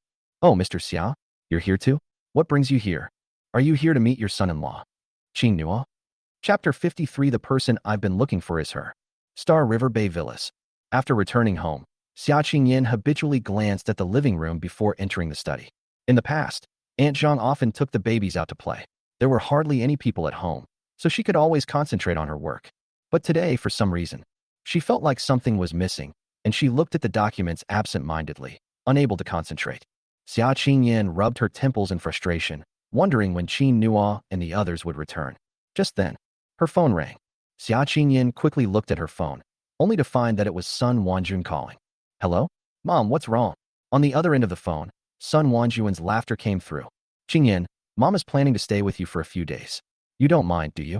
Oh, Mr. Xia, you're here too? What brings you here? Are you here to meet your son-in-law? Qin Nua? Chapter 53. The person I've been looking for is her. Star River Bay Villas. After returning home, Xia Qingyin habitually glanced at the living room before entering the study. In the past, Aunt Zhang often took the babies out to play. There were hardly any people at home, so she could always concentrate on her work. But today, for some reason, she felt like something was missing, and she looked at the documents absent-mindedly, unable to concentrate. Xia Qingyin rubbed her temples in frustration, wondering when Qin Nua and the others would return. Just then, her phone rang. Xia Qingyin quickly looked at her phone, only to find that it was Sun Wanjun calling. Hello? Mom, what's wrong? On the other end of the phone, Sun Wanjun's laughter came through. Qingyin, Mom is planning to stay with you for a few days. You don't mind, do you?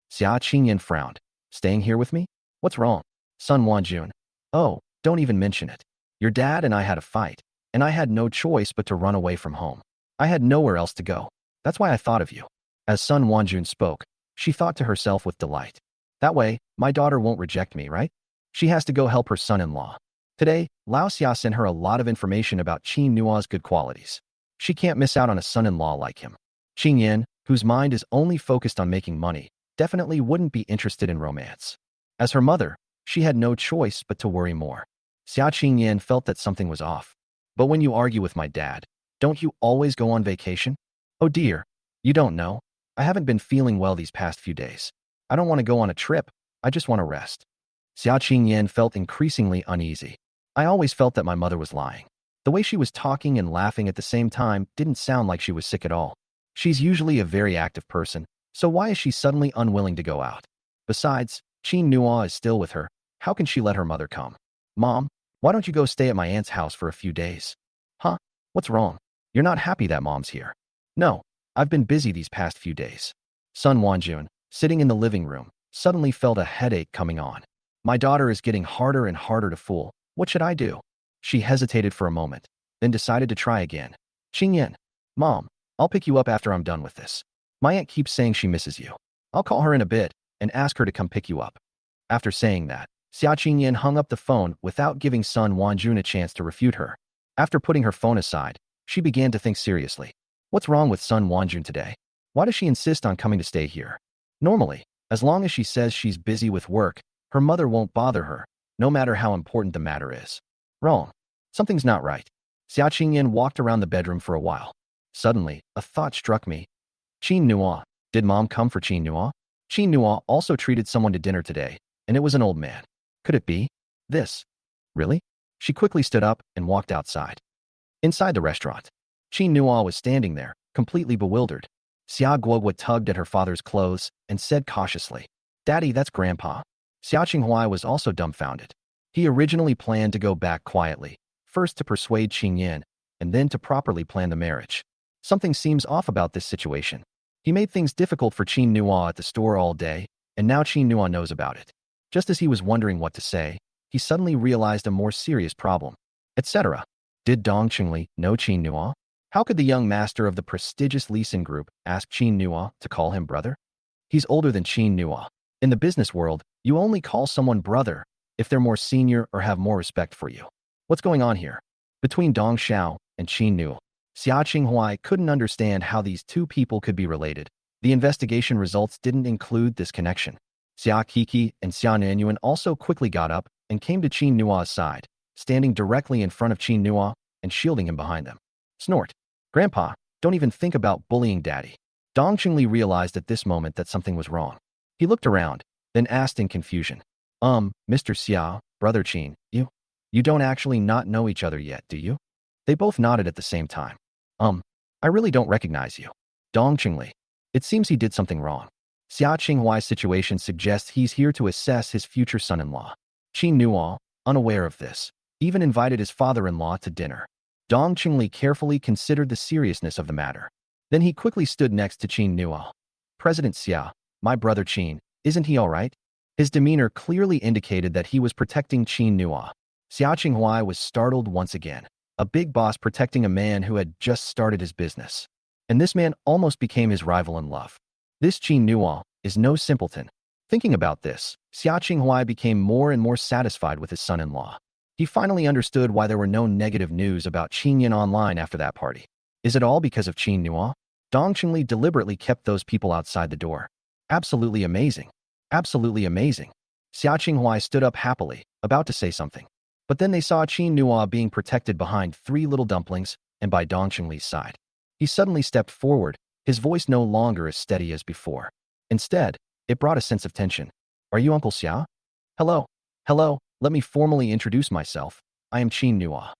Xia Qingyin frowned. Staying here with me? What's wrong? Sun Wanjun. Oh, don't even mention it. Your dad and I had a fight, and I had no choice but to run away from home. I had nowhere else to go. That's why I thought of you. As Sun Wanjun spoke, she thought to herself with delight. That way, my daughter won't reject me, right? She has to go help her son-in-law. Today, Lao Xia sent her a lot of information about Qin Nua's good qualities. She can't miss out on a son-in-law like him. Qing Yin, whose mind is only focused on making money, definitely wouldn't be interested in romance. As her mother, she had no choice but to worry more. Xia Qingyin felt that something was off. But when you argue with my dad, don't you always go on vacation? Oh dear, you don't know. I haven't been feeling well these past few days. I don't want to go on a trip. I just want to rest. Xia Qingyin felt increasingly uneasy. I always felt that my mother was lying. The way she was talking and laughing at the same time didn't sound like she was sick at all. She's usually a very active person, so why is she suddenly unwilling to go out? Besides, Qin Nua is still with her. How can she let her mother come? Mom, Why don't you go stay at my aunt's house for a few days? Huh? What's wrong? You're not happy that mom's here. No, I've been busy these past few days. Sun Wanjun, sitting in the living room, suddenly felt a headache coming on. My daughter is getting harder and harder to fool. What should I do? She hesitated for a moment, then decided to try again. Qingyan, Mom, I'll pick you up after I'm done with this. My aunt keeps saying she misses you. I'll call her in a bit and ask her to come pick you up. After saying that, Xia Qingyan hung up the phone without giving Sun Wanjun a chance to refute her. After putting her phone aside, she began to think seriously. What's wrong with Sun Wanjun today? Why does she insist on coming to stay here? Normally, as long as she says she's busy with work, her mother won't bother her, no matter how important the matter is. Wrong. Something's not right. Xia Qingyan walked around the bedroom for a while. Suddenly, a thought struck me. Qin Nua. Did Mom come for Qin Nua? Qin Nua also treated someone to dinner today, and it was an old man. Could it be? This? Really? She quickly stood up and walked outside. Inside the restaurant, Qin Nua was standing there, completely bewildered. Xia Guogua tugged at her father's clothes and said cautiously, Daddy, that's Grandpa. Xia Qinghua was also dumbfounded. He originally planned to go back quietly, first to persuade Qingyan, and then to properly plan the marriage. Something seems off about this situation. He made things difficult for Qin Nua at the store all day, and now Qin Nua knows about it. Just as he was wondering what to say, he suddenly realized a more serious problem. Etc. Did Dong Qingli know Qin Nua? How could the young master of the prestigious Leeson Group ask Qin Nua to call him brother? He's older than Qin Nua. In the business world, you only call someone brother if they're more senior or have more respect for you. What's going on here? Between Dong Xiao and Qin Nua, Xia Qinghua couldn't understand how these two people could be related. The investigation results didn't include this connection. Xia Kiki and Xia Nanyuan also quickly got up and came to Qin Nua's side, standing directly in front of Qin Nua and shielding him behind them. Snort. Grandpa, don't even think about bullying Daddy. Dong Qingli realized at this moment that something was wrong. He looked around, then asked in confusion. Mr. Xia, Brother Qin, you don't actually not know each other yet, do you? They both nodded at the same time. I really don't recognize you. Dong Qingli. It seems he did something wrong. Xia Qinghuai's situation suggests he's here to assess his future son-in-law. Qin Nua, unaware of this, even invited his father-in-law to dinner. Dong Qingli carefully considered the seriousness of the matter. Then he quickly stood next to Qin Nua. President Xia, my brother Qin, isn't he all right? His demeanor clearly indicated that he was protecting Qin Nua. Xia Qinghua was startled once again. A big boss protecting a man who had just started his business. And this man almost became his rival in love. This Qin Nua is no simpleton. Thinking about this, Xia Qinghua became more and more satisfied with his son-in-law. He finally understood why there were no negative news about Qingyan online after that party. Is it all because of Qin Nua? Dong Qingli deliberately kept those people outside the door. Absolutely amazing. Absolutely amazing. Xia Qinghua stood up happily, about to say something. But then they saw Qin Nua being protected behind three little dumplings and by Dong Qingli's side. He suddenly stepped forward, his voice no longer as steady as before. Instead, it brought a sense of tension. Are you Uncle Xia? Hello. Hello, let me formally introduce myself. I am Qin Nua.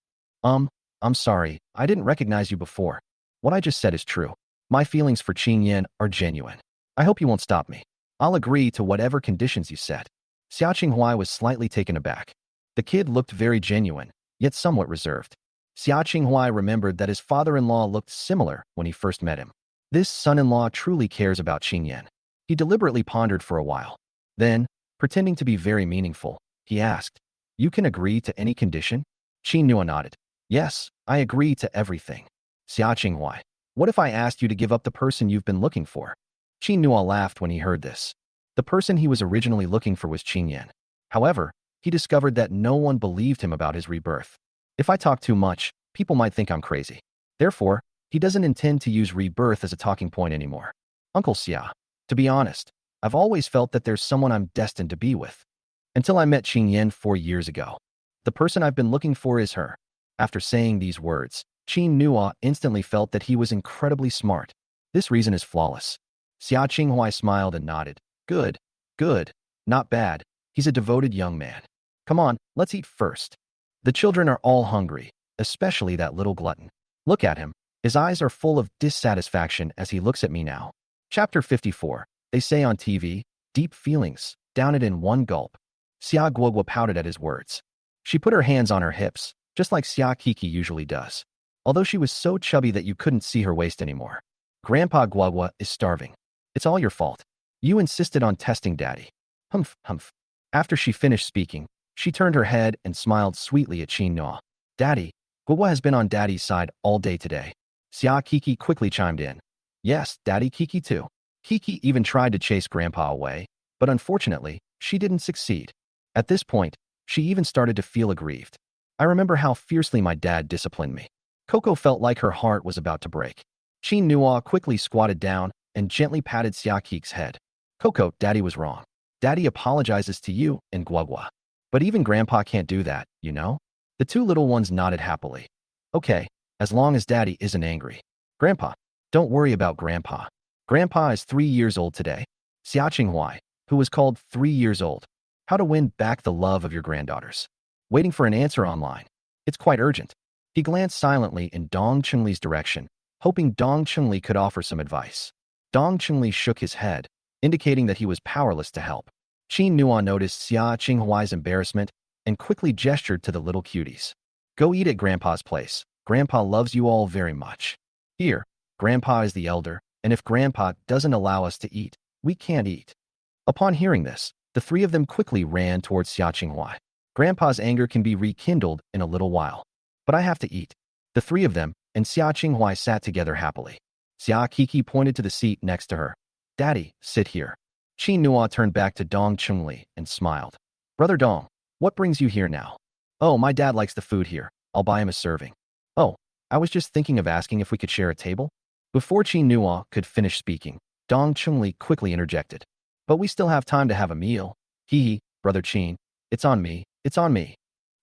I'm sorry, I didn't recognize you before. What I just said is true. My feelings for Qingyan are genuine. I hope you won't stop me. I'll agree to whatever conditions you set. Xia Qinghua was slightly taken aback. The kid looked very genuine, yet somewhat reserved. Xia Qinghua remembered that his father-in-law looked similar when he first met him. This son-in-law truly cares about Qingyan. He deliberately pondered for a while. Then, pretending to be very meaningful, he asked, You can agree to any condition? Qin Nua nodded. Yes, I agree to everything. Xia Qinghua, what if I asked you to give up the person you've been looking for? Qin Nua laughed when he heard this. The person he was originally looking for was Qingyan. However, he discovered that no one believed him about his rebirth. If I talk too much, people might think I'm crazy. Therefore, he doesn't intend to use rebirth as a talking point anymore. Uncle Xia, to be honest, I've always felt that there's someone I'm destined to be with. Until I met Qingyan 4 years ago. The person I've been looking for is her. After saying these words, Qin Nua instantly felt that he was incredibly smart. This reason is flawless. Xia Qinghua smiled and nodded. Good, good, not bad. He's a devoted young man. Come on, let's eat first. The children are all hungry, especially that little glutton. Look at him. His eyes are full of dissatisfaction as he looks at me now. Chapter 54. They say on TV, deep feelings, down it in one gulp. Xia Guogua pouted at his words. She put her hands on her hips, just like Xia Kiki usually does, although she was so chubby that you couldn't see her waist anymore. Grandpa Guagua is starving. It's all your fault. You insisted on testing Daddy. Humph, humph. After she finished speaking, she turned her head and smiled sweetly at Chin Noa. Daddy, Guagua has been on Daddy's side all day today. Xia Kiki quickly chimed in. Yes, Daddy Kiki too. Kiki even tried to chase Grandpa away, but unfortunately, she didn't succeed. At this point, she even started to feel aggrieved. I remember how fiercely my dad disciplined me. Coco felt like her heart was about to break. Chin Noa quickly squatted down and gently patted Xia Kiki's head. Coco, Daddy was wrong. Daddy apologizes to you and Guagua. But even Grandpa can't do that, you know? The two little ones nodded happily. Okay, as long as Daddy isn't angry. Grandpa, don't worry about Grandpa. Grandpa is 3 years old today. Xia Qinghuai, who was called 3 years old. How to win back the love of your granddaughters. Waiting for an answer online. It's quite urgent. He glanced silently in Dong Chunli's direction, hoping Dong Chunli could offer some advice. Dong Chunli shook his head, indicating that he was powerless to help. Chin Nuan noticed Xia Qinghuai's embarrassment and quickly gestured to the little cuties. Go eat at Grandpa's place. Grandpa loves you all very much. Here, Grandpa is the elder, and if Grandpa doesn't allow us to eat, we can't eat. Upon hearing this, the three of them quickly ran towards Xia Qinghuai. Grandpa's anger can be rekindled in a little while. But I have to eat. The three of them and Xia Qinghuai sat together happily. Xia Kiki pointed to the seat next to her. Daddy, sit here. Chin Nua turned back to Dong Chunli and smiled. Brother Dong, what brings you here now? Oh, my dad likes the food here. I'll buy him a serving. Oh, I was just thinking of asking if we could share a table. Before Chin Nua could finish speaking, Dong Chunli quickly interjected. But we still have time to have a meal. Hee hee, Brother Chin. It's on me. It's on me.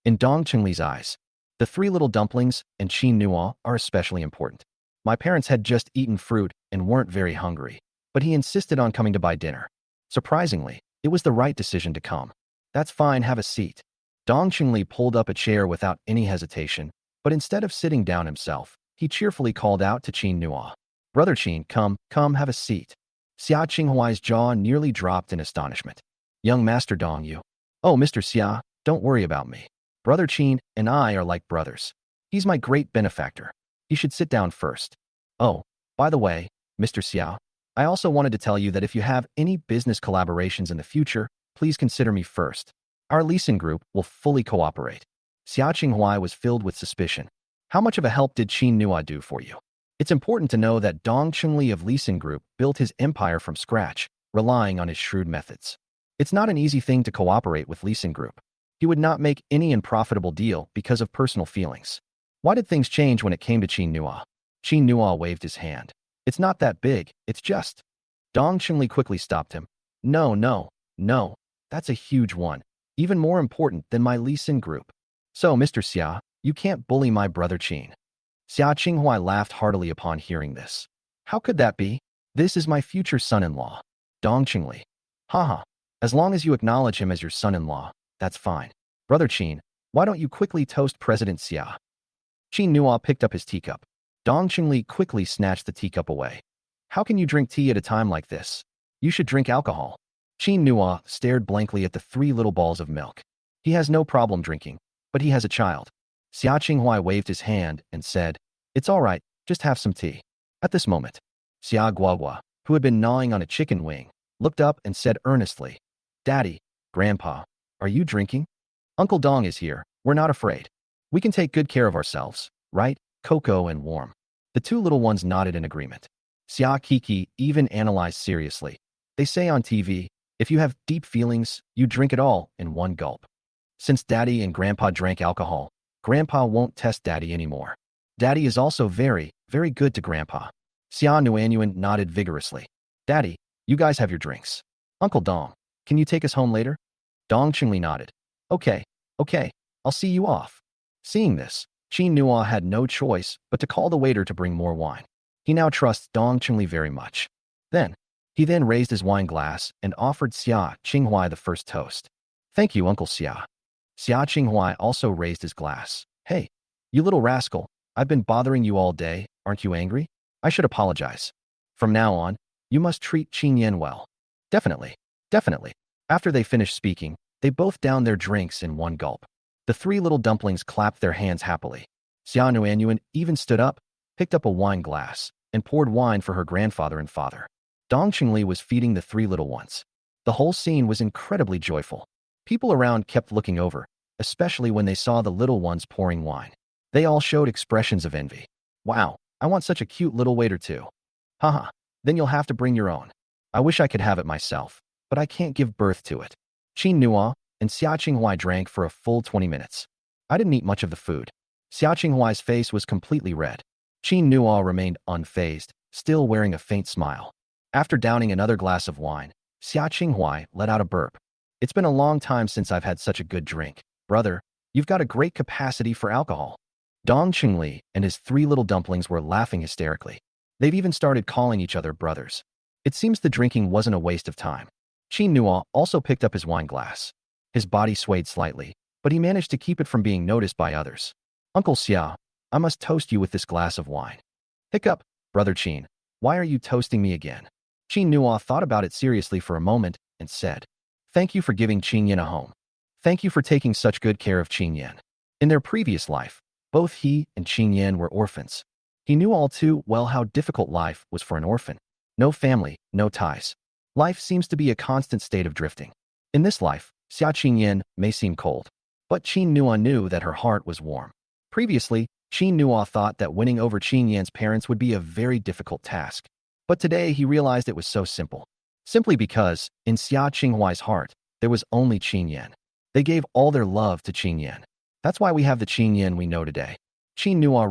In Dong Chunli's eyes, the three little dumplings and Chin Nua are especially important. My parents had just eaten fruit and weren't very hungry, but he insisted on coming to buy dinner. Surprisingly, it was the right decision to come. That's fine, have a seat. Dong Chunli pulled up a chair without any hesitation, but instead of sitting down himself, he cheerfully called out to Chin Nua. Brother Chin, come, have a seat. Xia Qinghuai's jaw nearly dropped in astonishment. Young Master Dong Yu. Oh, Mr. Xia, don't worry about me. Brother Chin and I are like brothers. He's my great benefactor. He should sit down first. Oh, by the way, Mr. Xia, I also wanted to tell you that if you have any business collaborations in the future, please consider me first. Our leasing group will fully cooperate. Xia Qinghuai was filled with suspicion. How much of a help did Chin Nua do for you? It's important to know that Dong Chunli of Leasing Group built his empire from scratch, relying on his shrewd methods. It's not an easy thing to cooperate with Leasing Group. He would not make any unprofitable deal because of personal feelings. Why did things change when it came to Chin Nua? Chin Nua waved his hand. It's not that big, it's just. Dong Chunli quickly stopped him. No. That's a huge one. Even more important than my Leasing Group. So, Mr. Xia, you can't bully my brother Chin. Xia Qinghuai laughed heartily upon hearing this. How could that be? This is my future son-in-law. Dong Chunli. Haha. As long as you acknowledge him as your son-in-law, that's fine. Brother Chin, why don't you quickly toast President Xia? Chin Nua picked up his teacup. Dong Chunli quickly snatched the teacup away. How can you drink tea at a time like this? You should drink alcohol. Chin Nua stared blankly at the three little balls of milk. He has no problem drinking, but he has a child. Xia Qinghuai waved his hand and said, It's all right, just have some tea. At this moment, Xia Guagua, who had been gnawing on a chicken wing, looked up and said earnestly, Daddy, Grandpa, are you drinking? Uncle Dong is here, we're not afraid. We can take good care of ourselves, right, Coco and Warm? The two little ones nodded in agreement. Xia Kiki even analyzed seriously. They say on TV, if you have deep feelings, you drink it all in one gulp. Since Daddy and Grandpa drank alcohol, Grandpa won't test Daddy anymore. Daddy is also very, very good to Grandpa. Xia Nuanyuan nodded vigorously. Daddy, you guys have your drinks. Uncle Dong, can you take us home later? Dong Chunli nodded. Okay, I'll see you off. Seeing this, Chin Nua had no choice but to call the waiter to bring more wine. He now trusts Dong Chunli very much. He then raised his wine glass and offered Xia Qinghuai the first toast. Thank you, Uncle Xia. Xia Qinghuai also raised his glass. Hey, you little rascal, I've been bothering you all day, aren't you angry? I should apologize. From now on, you must treat Qin Yan well. Definitely. After they finished speaking, they both downed their drinks in one gulp. The three little dumplings clapped their hands happily. Xia Nuanyuan even stood up, picked up a wine glass, and poured wine for her grandfather and father. Dong Qingli was feeding the three little ones. The whole scene was incredibly joyful. People around kept looking over, especially when they saw the little ones pouring wine. They all showed expressions of envy. Wow, I want such a cute little waiter too. Haha, then you'll have to bring your own. I wish I could have it myself, but I can't give birth to it. Qin Nua and Xia Qinghuai drank for a full 20 minutes. I didn't eat much of the food. Xia Qinghuai's face was completely red. Qin Nua remained unfazed, still wearing a faint smile. After downing another glass of wine, Xia Qinghuai let out a burp. It's been a long time since I've had such a good drink. Brother, you've got a great capacity for alcohol. Dong Qingli and his three little dumplings were laughing hysterically. They've even started calling each other brothers. It seems the drinking wasn't a waste of time. Qin Nua also picked up his wine glass. His body swayed slightly, but he managed to keep it from being noticed by others. Uncle Xia, I must toast you with this glass of wine. Hiccup, Brother Qin, why are you toasting me again? Qin Nua thought about it seriously for a moment and said, Thank you for giving Qin Yan a home. Thank you for taking such good care of Qin Yan. In their previous life, both he and Qin Yan were orphans. He knew all too well how difficult life was for an orphan. No family, no ties. Life seems to be a constant state of drifting. In this life, Xia Qingyan may seem cold, but Qin Nua knew that her heart was warm. Previously, Qin Nua thought that winning over Qin Yan's parents would be a very difficult task. But today he realized it was so simple. Simply because, in Xia Qinghuai's heart, there was only Qin Yan. They gave all their love to Qin Yan. That's why we have the Qin Yan we know today. Qin Nua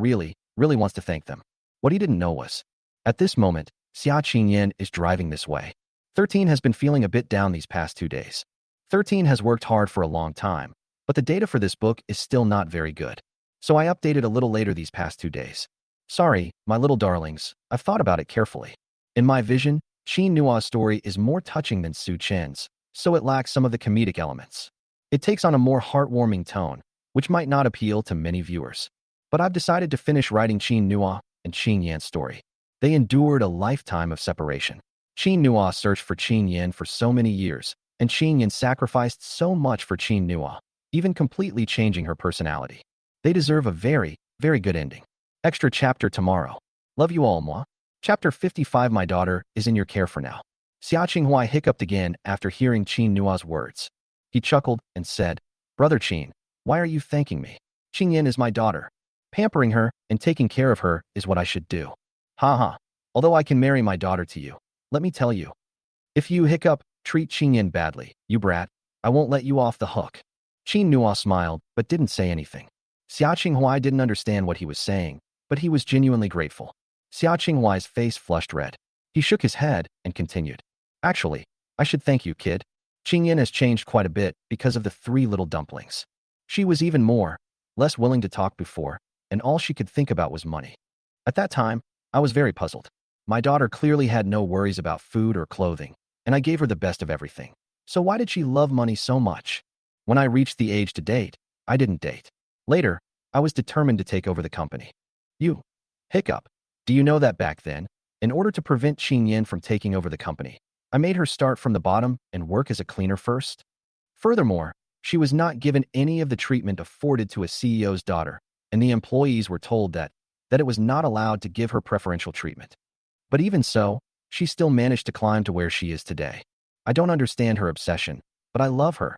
really wants to thank them. What he didn't know was, at this moment, Xia Qingyan is driving this way. 13 has been feeling a bit down these past 2 days. 13 has worked hard for a long time, but the data for this book is still not very good. So I updated a little later these past 2 days. Sorry, my little darlings, I've thought about it carefully. In my vision, Qin Nua's story is more touching than Su Chen's, so it lacks some of the comedic elements. It takes on a more heartwarming tone, which might not appeal to many viewers. But I've decided to finish writing Qin Nua and Qin Yan's story. They endured a lifetime of separation. Qin Nua searched for Qin Yan for so many years, and Qin Yan sacrificed so much for Qin Nua, even completely changing her personality. They deserve a very, very good ending. Extra chapter tomorrow. Love you all, moi. Chapter 55. My daughter is in your care for now. Xia Qinghuai hiccuped again after hearing Qin Nua's words. He chuckled and said, Brother Qin, why are you thanking me? Qin Yan is my daughter. Pampering her and taking care of her is what I should do. Ha. Although I can marry my daughter to you, let me tell you. If you treat Qin Yan badly, you brat, I won't let you off the hook. Qin Nua smiled, but didn't say anything. Xia Qinghuai didn't understand what he was saying, but he was genuinely grateful. Xia Qinghuai's face flushed red. He shook his head and continued. Actually, I should thank you, kid. Qin Yan has changed quite a bit because of the three little dumplings. She was even less willing to talk before, and all she could think about was money. At that time, I was very puzzled. My daughter clearly had no worries about food or clothing, and I gave her the best of everything. So why did she love money so much? When I reached the age to date, I didn't date. Later, I was determined to take over the company. Hiccup. Do you know that back then, in order to prevent Qin Yan from taking over the company, I made her start from the bottom and work as a cleaner first? Furthermore, she was not given any of the treatment afforded to a CEO's daughter, and the employees were told that it was not allowed to give her preferential treatment. But even so, she still managed to climb to where she is today. I don't understand her obsession, but I love her.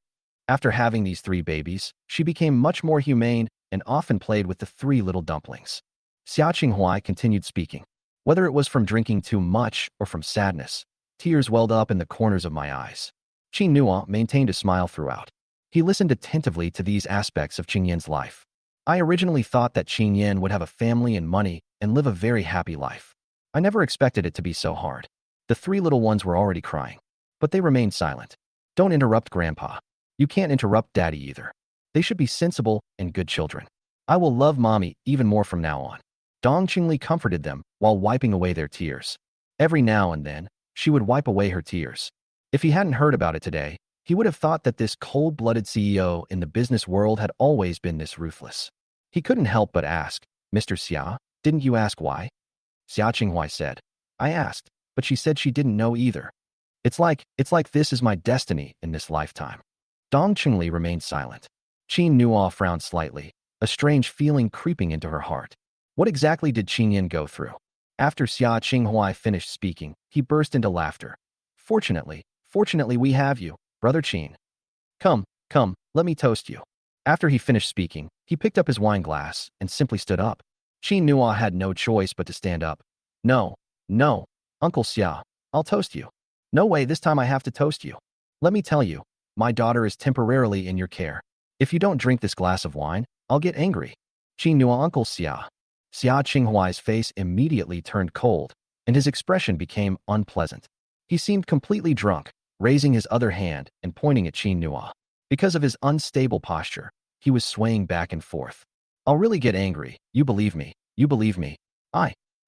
After having these 3 babies, she became much more humane and often played with the 3 little dumplings. Xia Qinghuai continued speaking. Whether it was from drinking too much or from sadness, tears welled up in the corners of my eyes. Qin Nua maintained a smile throughout. He listened attentively to these aspects of Qin Yan's life. I originally thought that Qin Yan would have a family and money and live a very happy life. I never expected it to be so hard. The 3 little ones were already crying, but they remained silent. Don't interrupt, Grandpa. You can't interrupt Daddy either. They should be sensible and good children. I will love Mommy even more from now on. Dong Qingli comforted them while wiping away their tears. Every now and then, she would wipe away her tears. If he hadn't heard about it today, he would have thought that this cold-blooded CEO in the business world had always been this ruthless. He couldn't help but ask, Mr. Xia, didn't you ask why? Xia Qinghuai said, I asked, but she said she didn't know either. It's like this is my destiny in this lifetime. Dong Qingli remained silent. Qin Nua frowned slightly, a strange feeling creeping into her heart. What exactly did Qin Yin go through? After Xia Qinghuai finished speaking, he burst into laughter. Fortunately we have you, Brother Qin. Come, let me toast you. After he finished speaking, he picked up his wine glass and simply stood up. Qin Nua had no choice but to stand up. No, Uncle Xia, I'll toast you. No way, this time I have to toast you. Let me tell you, my daughter is temporarily in your care. If you don't drink this glass of wine, I'll get angry. Qin Nua Uncle Xia. Xia Qinghuai's face immediately turned cold, and his expression became unpleasant. He seemed completely drunk, raising his other hand and pointing at Qin Nua. Because of his unstable posture, he was swaying back and forth. I'll really get angry, you believe me.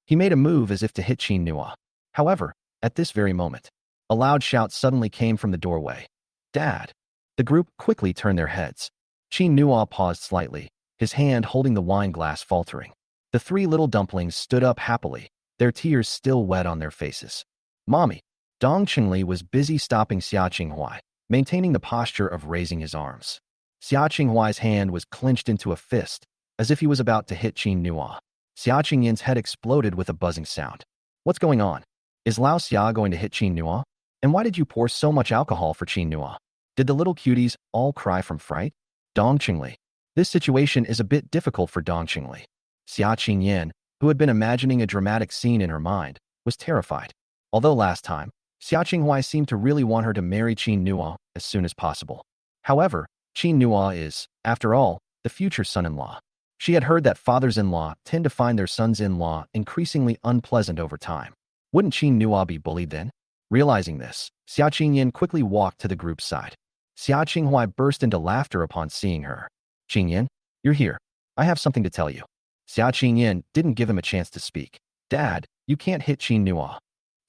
He made a move as if to hit Qin Nua. However, at this very moment, a loud shout suddenly came from the doorway. Dad! The group quickly turned their heads. Qin Nua paused slightly, his hand holding the wine glass faltering. The three little dumplings stood up happily, their tears still wet on their faces. Mommy! Dong Qingli was busy stopping Xia Qinghuai, maintaining the posture of raising his arms. Xia Qinghuai's hand was clenched into a fist, as if he was about to hit Qin Nua. Xia Qingyin's head exploded with a buzzing sound. What's going on? Is Lao Xia going to hit Qin Nua? And why did you pour so much alcohol for Qin Nua? Did the little cuties all cry from fright? Dong Qingli. This situation is a bit difficult for Dong Qingli. Xia Qingyin, who had been imagining a dramatic scene in her mind, was terrified. Although last time, Xia Qinghuai seemed to really want her to marry Qin Nua as soon as possible. However, Qin Nua is, after all, the future son-in-law. She had heard that fathers-in-law tend to find their sons-in-law increasingly unpleasant over time. Wouldn't Qin Nua be bullied then? Realizing this, Xia Qingyin quickly walked to the group's side. Xia Qinghuai burst into laughter upon seeing her. Qingyin, you're here. I have something to tell you. Xia Qingyin didn't give him a chance to speak. Dad, you can't hit Qin Nua.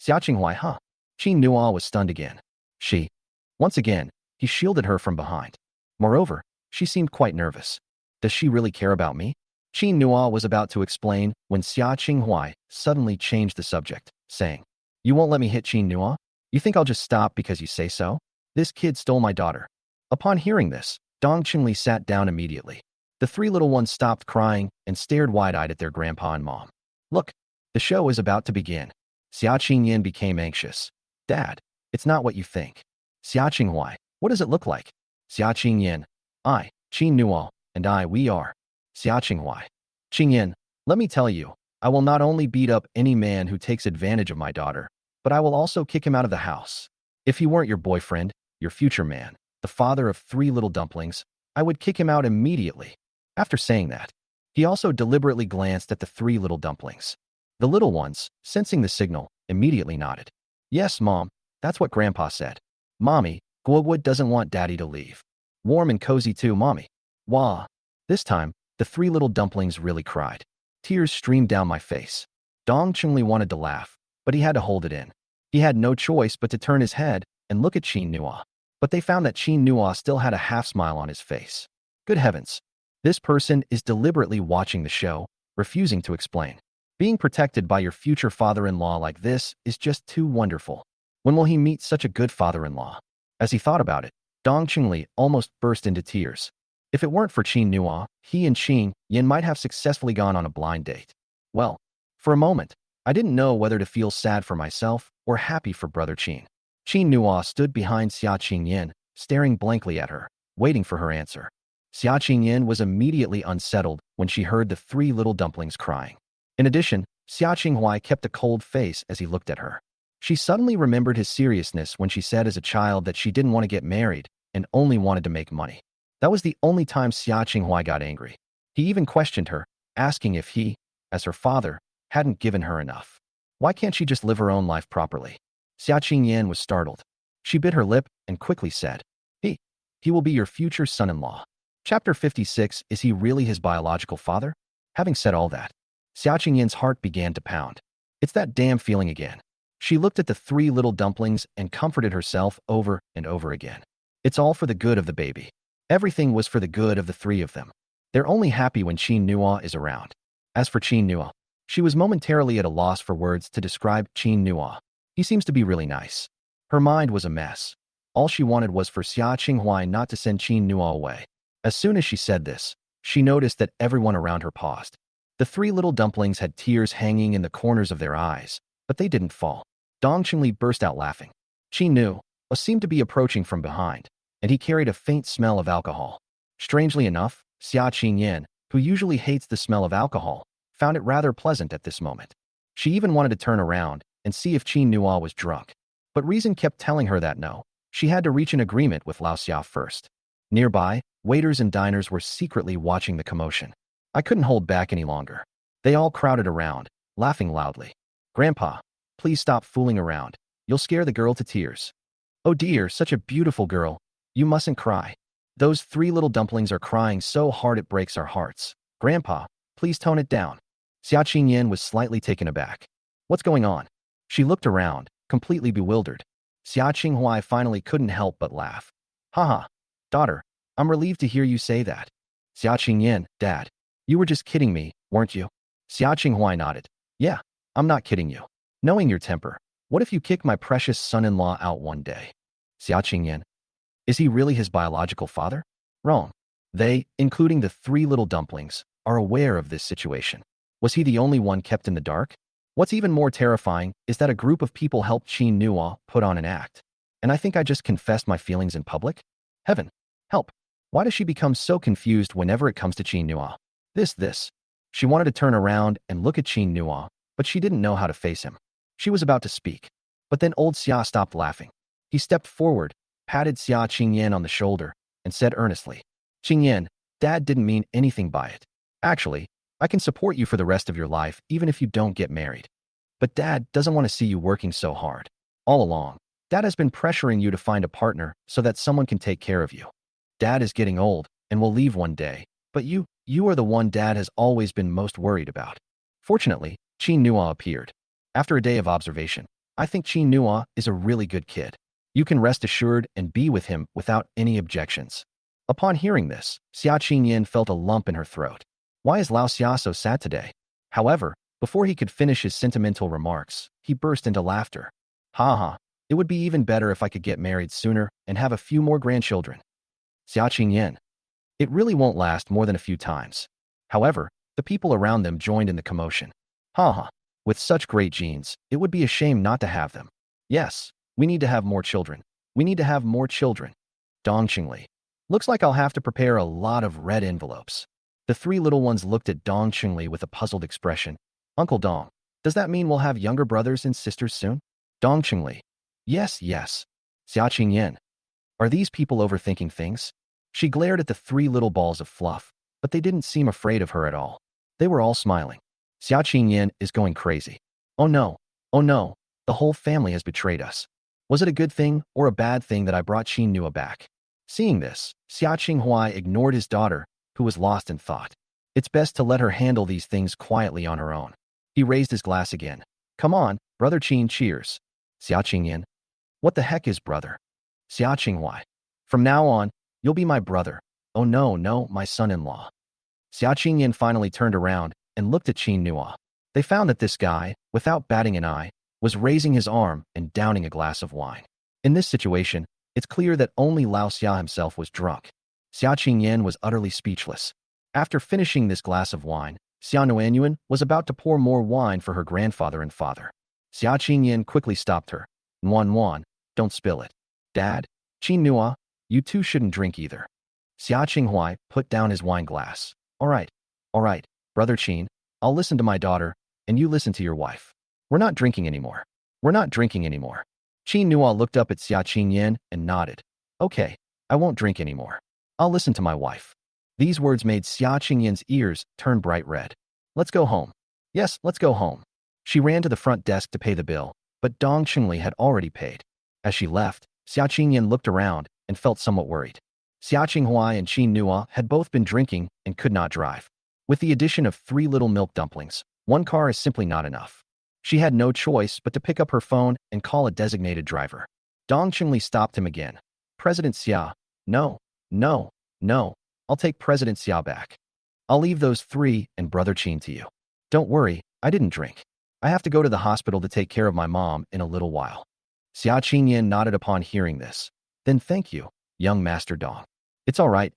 Xia Qinghuai, huh? Qin Nua was stunned again. Once again, he shielded her from behind. Moreover, she seemed quite nervous. Does she really care about me? Qin Nua was about to explain when Xia Qinghuai suddenly changed the subject, saying, You won't let me hit Qin Nua? You think I'll just stop because you say so? This kid stole my daughter. Upon hearing this, Dong Qingli sat down immediately. The three little ones stopped crying and stared wide-eyed at their grandpa and mom. Look, the show is about to begin. Xia Qingyin became anxious. Dad, it's not what you think. Xia Qinghuai, what does it look like? Xia Qingyin, I, Qin Nua, and we are. Xia Qinghuai. Qingyin, let me tell you, I will not only beat up any man who takes advantage of my daughter, but I will also kick him out of the house. If he weren't your boyfriend, your future man, the father of three little dumplings, I would kick him out immediately. After saying that, he also deliberately glanced at the three little dumplings. The little ones, sensing the signal, immediately nodded. Yes, Mom, that's what Grandpa said. Mommy, Guowood doesn't want Daddy to leave. Warm and cozy too, Mommy. Wah. This time, the three little dumplings really cried. Tears streamed down my face. Dong Qingli wanted to laugh, but he had to hold it in. He had no choice but to turn his head and look at Qin Nua. But they found that Qin Nua still had a half-smile on his face. Good heavens. This person is deliberately watching the show, refusing to explain. Being protected by your future father-in-law like this is just too wonderful. When will he meet such a good father-in-law? As he thought about it, Dong Qingli almost burst into tears. If it weren't for Qin Nua, he and Qin Yin might have successfully gone on a blind date. Well, for a moment, I didn't know whether to feel sad for myself or happy for Brother Qin. Qin Nua stood behind Xia Qingyin, staring blankly at her, waiting for her answer. Xia Qingyin was immediately unsettled when she heard the three little dumplings crying. In addition, Xia Qinghuai kept a cold face as he looked at her. She suddenly remembered his seriousness when she said as a child that she didn't want to get married and only wanted to make money. That was the only time Xia Qinghuai got angry. He even questioned her, asking if he, as her father, hadn't given her enough. Why can't she just live her own life properly? Xia Qingyan was startled. She bit her lip and quickly said, He will be your future son-in-law. Chapter 56, Is he really his biological father? Having said all that, Xia Qingyan's heart began to pound. It's that damn feeling again. She looked at the three little dumplings and comforted herself over and over again. It's all for the good of the baby. Everything was for the good of the three of them. They're only happy when Qin Nua is around. As for Qin Nua, she was momentarily at a loss for words to describe Qin Nua. He seems to be really nice. Her mind was a mess. All she wanted was for Xia Qinghuai not to send Qin Nua away. As soon as she said this, she noticed that everyone around her paused. The three little dumplings had tears hanging in the corners of their eyes, but they didn't fall. Dong Qingli burst out laughing. Qin Nu seemed to be approaching from behind, and he carried a faint smell of alcohol. Strangely enough, Xia Qingyan, who usually hates the smell of alcohol, found it rather pleasant at this moment. She even wanted to turn around and see if Qin Nua was drunk. But reason kept telling her that no, she had to reach an agreement with Lao Xia first. Nearby, waiters and diners were secretly watching the commotion. I couldn't hold back any longer. They all crowded around, laughing loudly. Grandpa, please stop fooling around. You'll scare the girl to tears. Oh dear, such a beautiful girl. You mustn't cry. Those three little dumplings are crying so hard it breaks our hearts. Grandpa, please tone it down. Xia Qingyan was slightly taken aback. What's going on? She looked around, completely bewildered. Xia Qinghua finally couldn't help but laugh. Haha, daughter, I'm relieved to hear you say that. Xia Qingyan, Dad, you were just kidding me, weren't you? Xia Qinghua nodded. Yeah, I'm not kidding you. Knowing your temper, what if you kick my precious son-in-law out one day? Xia Qingyan, is he really his biological father? Wrong. They, including the three little dumplings, are aware of this situation. Was he the only one kept in the dark? What's even more terrifying is that a group of people helped Qin Nua put on an act. And I think I just confessed my feelings in public? Heaven, help. Why does she become so confused whenever it comes to Qin Nua? This. She wanted to turn around and look at Qin Nua, but she didn't know how to face him. She was about to speak. But then old Xia stopped laughing. He stepped forward, patted Xia Qingyan on the shoulder, and said earnestly, Qingyan, Dad didn't mean anything by it. Actually, I can support you for the rest of your life even if you don't get married. But Dad doesn't want to see you working so hard. All along, Dad has been pressuring you to find a partner so that someone can take care of you. Dad is getting old and will leave one day, but you are the one Dad has always been most worried about. Fortunately, Qin Nua appeared. After a day of observation, I think Qin Nua is a really good kid. You can rest assured and be with him without any objections. Upon hearing this, Xia Qingyan felt a lump in her throat. Why is Lao Xia so sad today? However, before he could finish his sentimental remarks, he burst into laughter. Ha, it would be even better if I could get married sooner and have a few more grandchildren. Xia Qingyan. It really won't last more than a few times. However, the people around them joined in the commotion. Ha, with such great genes, it would be a shame not to have them. Yes, we need to have more children. We need to have more children. Dong Qingli. Looks like I'll have to prepare a lot of red envelopes. The three little ones looked at Dong Qingli with a puzzled expression. Uncle Dong, does that mean we'll have younger brothers and sisters soon? Dong Qingli. Yes. Xia Qingyan. Are these people overthinking things? She glared at the three little balls of fluff, but they didn't seem afraid of her at all. They were all smiling. Xia Qingyan is going crazy. Oh no, the whole family has betrayed us. Was it a good thing or a bad thing that I brought Qin Nua back? Seeing this, Xia Qinghua ignored his daughter, who was lost in thought. It's best to let her handle these things quietly on her own. He raised his glass again. Come on, Brother Qin, cheers. Xia Qingyan. What the heck is brother? Xia Qinghua. From now on, you'll be my brother. Oh no, my son-in-law. Xia Qingyan finally turned around and looked at Qin Nua. They found that this guy, without batting an eye, was raising his arm and downing a glass of wine. In this situation, it's clear that only Lao Xia himself was drunk. Xia Qingyan was utterly speechless. After finishing this glass of wine, Xia Nuanyuan was about to pour more wine for her grandfather and father. Xia Qingyan quickly stopped her. Nuan, don't spill it. Dad, Qin Nua, you two shouldn't drink either. Xia Qinghua put down his wine glass. All right, Brother Qin, I'll listen to my daughter, and you listen to your wife. We're not drinking anymore. Qin Nua looked up at Xia Qingyan and nodded. Okay, I won't drink anymore. I'll listen to my wife. These words made Xia Qingyan's ears turn bright red. Let's go home. Yes, let's go home. She ran to the front desk to pay the bill, but Dong Qingli had already paid. As she left, Xia Qingyan looked around and felt somewhat worried. Xia Qinghua and Qin Nua had both been drinking and could not drive. With the addition of three little milk dumplings, one car is simply not enough. She had no choice but to pick up her phone and call a designated driver. Dong Qingli stopped him again. President Xia. No. I'll take President Xia back. I'll leave those three and Brother Qin to you. Don't worry, I didn't drink. I have to go to the hospital to take care of my mom in a little while. Xia Qingyan nodded upon hearing this. Then thank you, young Master Dong. It's all right.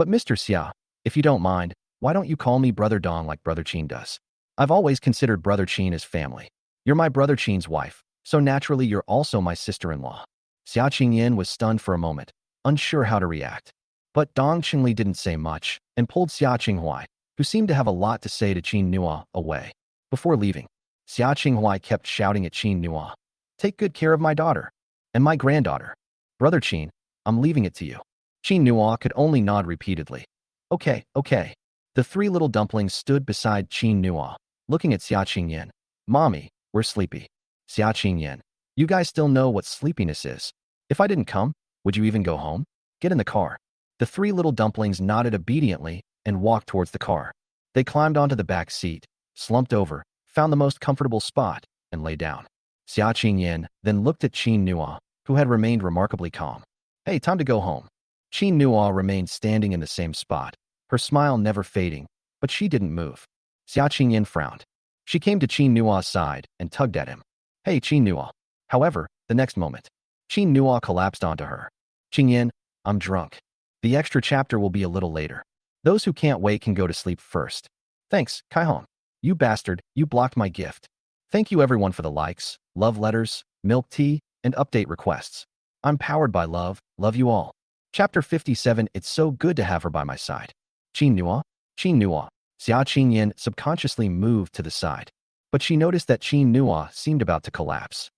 But Mr. Xia, if you don't mind, why don't you call me Brother Dong like Brother Qin does? I've always considered Brother Qin as family. You're my Brother Qin's wife, so naturally you're also my sister-in-law. Xia Qingyan was stunned for a moment, unsure how to react. But Dong Qingli didn't say much and pulled Xia Qinghuai, who seemed to have a lot to say to Qin Nua, away. Before leaving, Xia Qinghuai kept shouting at Qin Nua, "Take good care of my daughter and my granddaughter. Brother Qin, I'm leaving it to you." Qin Nua could only nod repeatedly. Okay, okay. The three little dumplings stood beside Qin Nua, looking at Xia Qingyan. Mommy, we're sleepy. Xia Qingyan, you guys still know what sleepiness is. If I didn't come, would you even go home? Get in the car. The three little dumplings nodded obediently and walked towards the car. They climbed onto the back seat, slumped over, found the most comfortable spot, and lay down. Xia Qingyan then looked at Qin Nua, who had remained remarkably calm. Hey, time to go home. Qin Nua remained standing in the same spot, her smile never fading, but she didn't move. Xia Qingyan frowned. She came to Qin Nua's side and tugged at him. Hey, Qin Nua. However, the next moment, Qin Nua collapsed onto her. Qingyan, I'm drunk. The extra chapter will be a little later. Those who can't wait can go to sleep first. Thanks, Kaihong. You bastard, you blocked my gift. Thank you everyone for the likes, love letters, milk tea, and update requests. I'm powered by love, love you all. Chapter 57. It's so good to have her by my side. Qin Nua. Xia Qingyan subconsciously moved to the side, but she noticed that Qin Nua seemed about to collapse.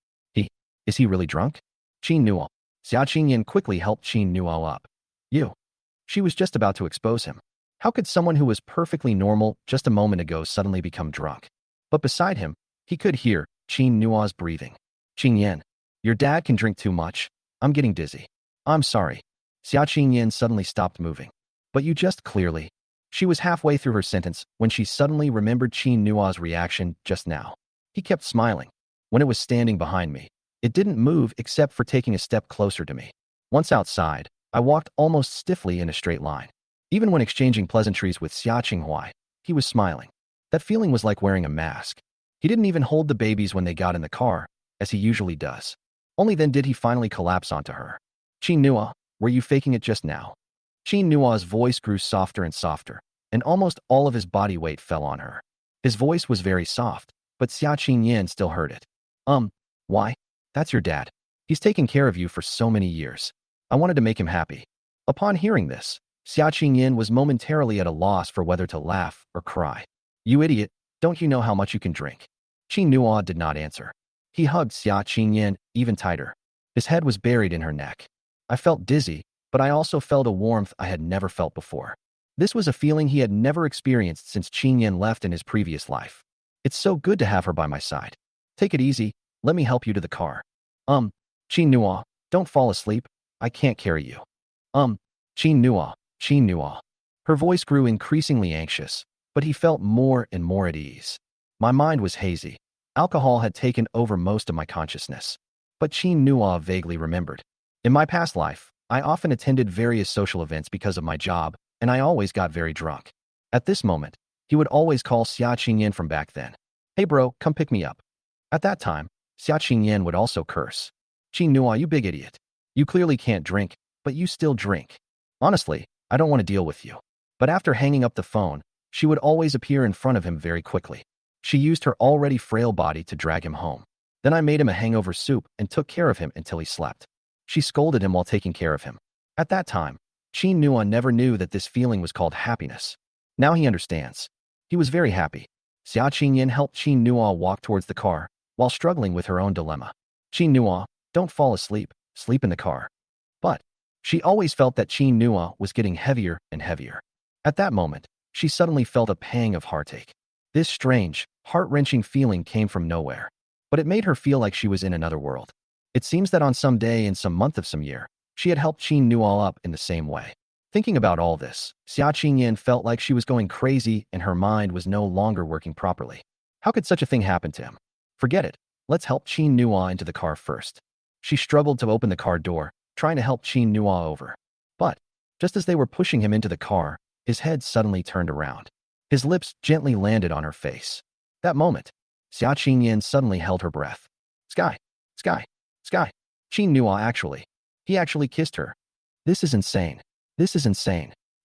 Is he really drunk? Qin Nua. Xia Qingyan quickly helped Qin Nua up. You. She was just about to expose him. How could someone who was perfectly normal just a moment ago suddenly become drunk? But beside him, he could hear Qin Nua's breathing. Qingyan, your dad can drink too much. I'm getting dizzy. I'm sorry. Xia Qingyan suddenly stopped moving. But you just clearly. She was halfway through her sentence when she suddenly remembered Qin Nua's reaction just now. He kept smiling. When it was standing behind me, it didn't move except for taking a step closer to me. Once outside, I walked almost stiffly in a straight line. Even when exchanging pleasantries with Xia Qinghuai, he was smiling. That feeling was like wearing a mask. He didn't even hold the babies when they got in the car, as he usually does. Only then did he finally collapse onto her. Qin Nua, were you faking it just now? Qin Nua's voice grew softer and softer, and almost all of his body weight fell on her. His voice was very soft, but Xia Qingyan still heard it. Why? That's your dad. He's taken care of you for so many years. I wanted to make him happy. Upon hearing this, Xia Qingyan was momentarily at a loss for whether to laugh or cry. You idiot, don't you know how much you can drink? Qin Nua did not answer. He hugged Xia Qingyan even tighter. His head was buried in her neck. I felt dizzy, but I also felt a warmth I had never felt before. This was a feeling he had never experienced since Qingyan left in his previous life. It's so good to have her by my side. Take it easy, let me help you to the car. Qin Nua, don't fall asleep, I can't carry you. Qin Nua. Her voice grew increasingly anxious, but he felt more and more at ease. My mind was hazy. Alcohol had taken over most of my consciousness. But Qin Nua vaguely remembered. In my past life, I often attended various social events because of my job, and I always got very drunk. At this moment, he would always call Xia Qingyan from back then. Hey bro, come pick me up. At that time, Xia Qingyan would also curse. Qin Nua, you big idiot. You clearly can't drink, but you still drink. Honestly, I don't want to deal with you. But after hanging up the phone, she would always appear in front of him very quickly. She used her already frail body to drag him home. Then I made him a hangover soup and took care of him until he slept. She scolded him while taking care of him. At that time, Qin Nua never knew that this feeling was called happiness. Now he understands. He was very happy. Xia Qingyan helped Qin Nua walk towards the car, while struggling with her own dilemma. Qin Nua, don't fall asleep, sleep in the car. But she always felt that Qin Nua was getting heavier and heavier. At that moment, she suddenly felt a pang of heartache. This strange, heart-wrenching feeling came from nowhere. But it made her feel like she was in another world. It seems that on some day in some month of some year, she had helped Qin Nua up in the same way. Thinking about all this, Xia Qingyan felt like she was going crazy and her mind was no longer working properly. How could such a thing happen to him? Forget it. Let's help Qin Nua into the car first. She struggled to open the car door, trying to help Qin Nua over. But, just as they were pushing him into the car, his head suddenly turned around. His lips gently landed on her face. That moment, Xia Qingyan suddenly held her breath. Sky. Qin Nua he actually kissed her. This is insane.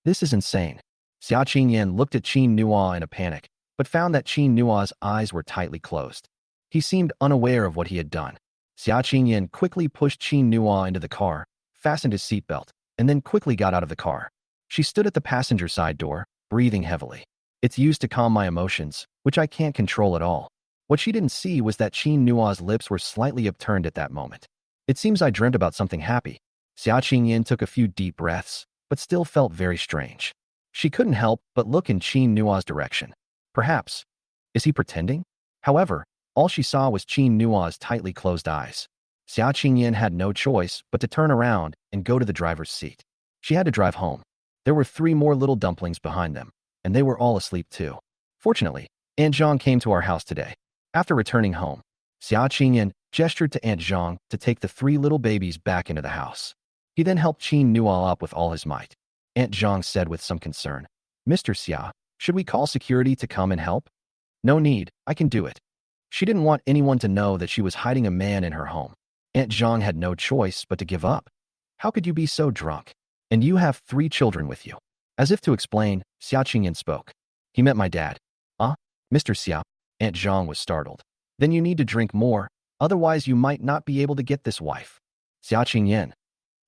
This is insane. Xia Qingyan looked at Qin Nuo in a panic, but found that Qin Nuo's eyes were tightly closed. He seemed unaware of what he had done. Xia Qingyan quickly pushed Qin Nuo into the car, fastened his seatbelt, and then quickly got out of the car. She stood at the passenger side door, breathing heavily. It's used to calm my emotions, which I can't control at all. What she didn't see was that Qin Nuo's lips were slightly upturned at that moment. It seems I dreamt about something happy. Xia Qingyan took a few deep breaths, but still felt very strange. She couldn't help but look in Qin Nuo's direction. Perhaps. Is he pretending? However, all she saw was Qin Nuo's tightly closed eyes. Xia Qingyan had no choice but to turn around and go to the driver's seat. She had to drive home. There were 3 more little dumplings behind them, and they were all asleep too. Fortunately, Aunt Zhang came to our house today. After returning home, Xia Qingyan gestured to Aunt Zhang to take the 3 little babies back into the house. He then helped Qin Nuo up with all his might. Aunt Zhang said with some concern, "Mr. Xia, should we call security to come and help?" "No need, I can do it." She didn't want anyone to know that she was hiding a man in her home. Aunt Zhang had no choice but to give up. "How could you be so drunk? And you have 3 children with you." As if to explain, Xia Qingyan spoke. "He meant my dad." Mr. Xia," Aunt Zhang was startled. "Then you need to drink more, otherwise you might not be able to get this wife." Xia Qingyan.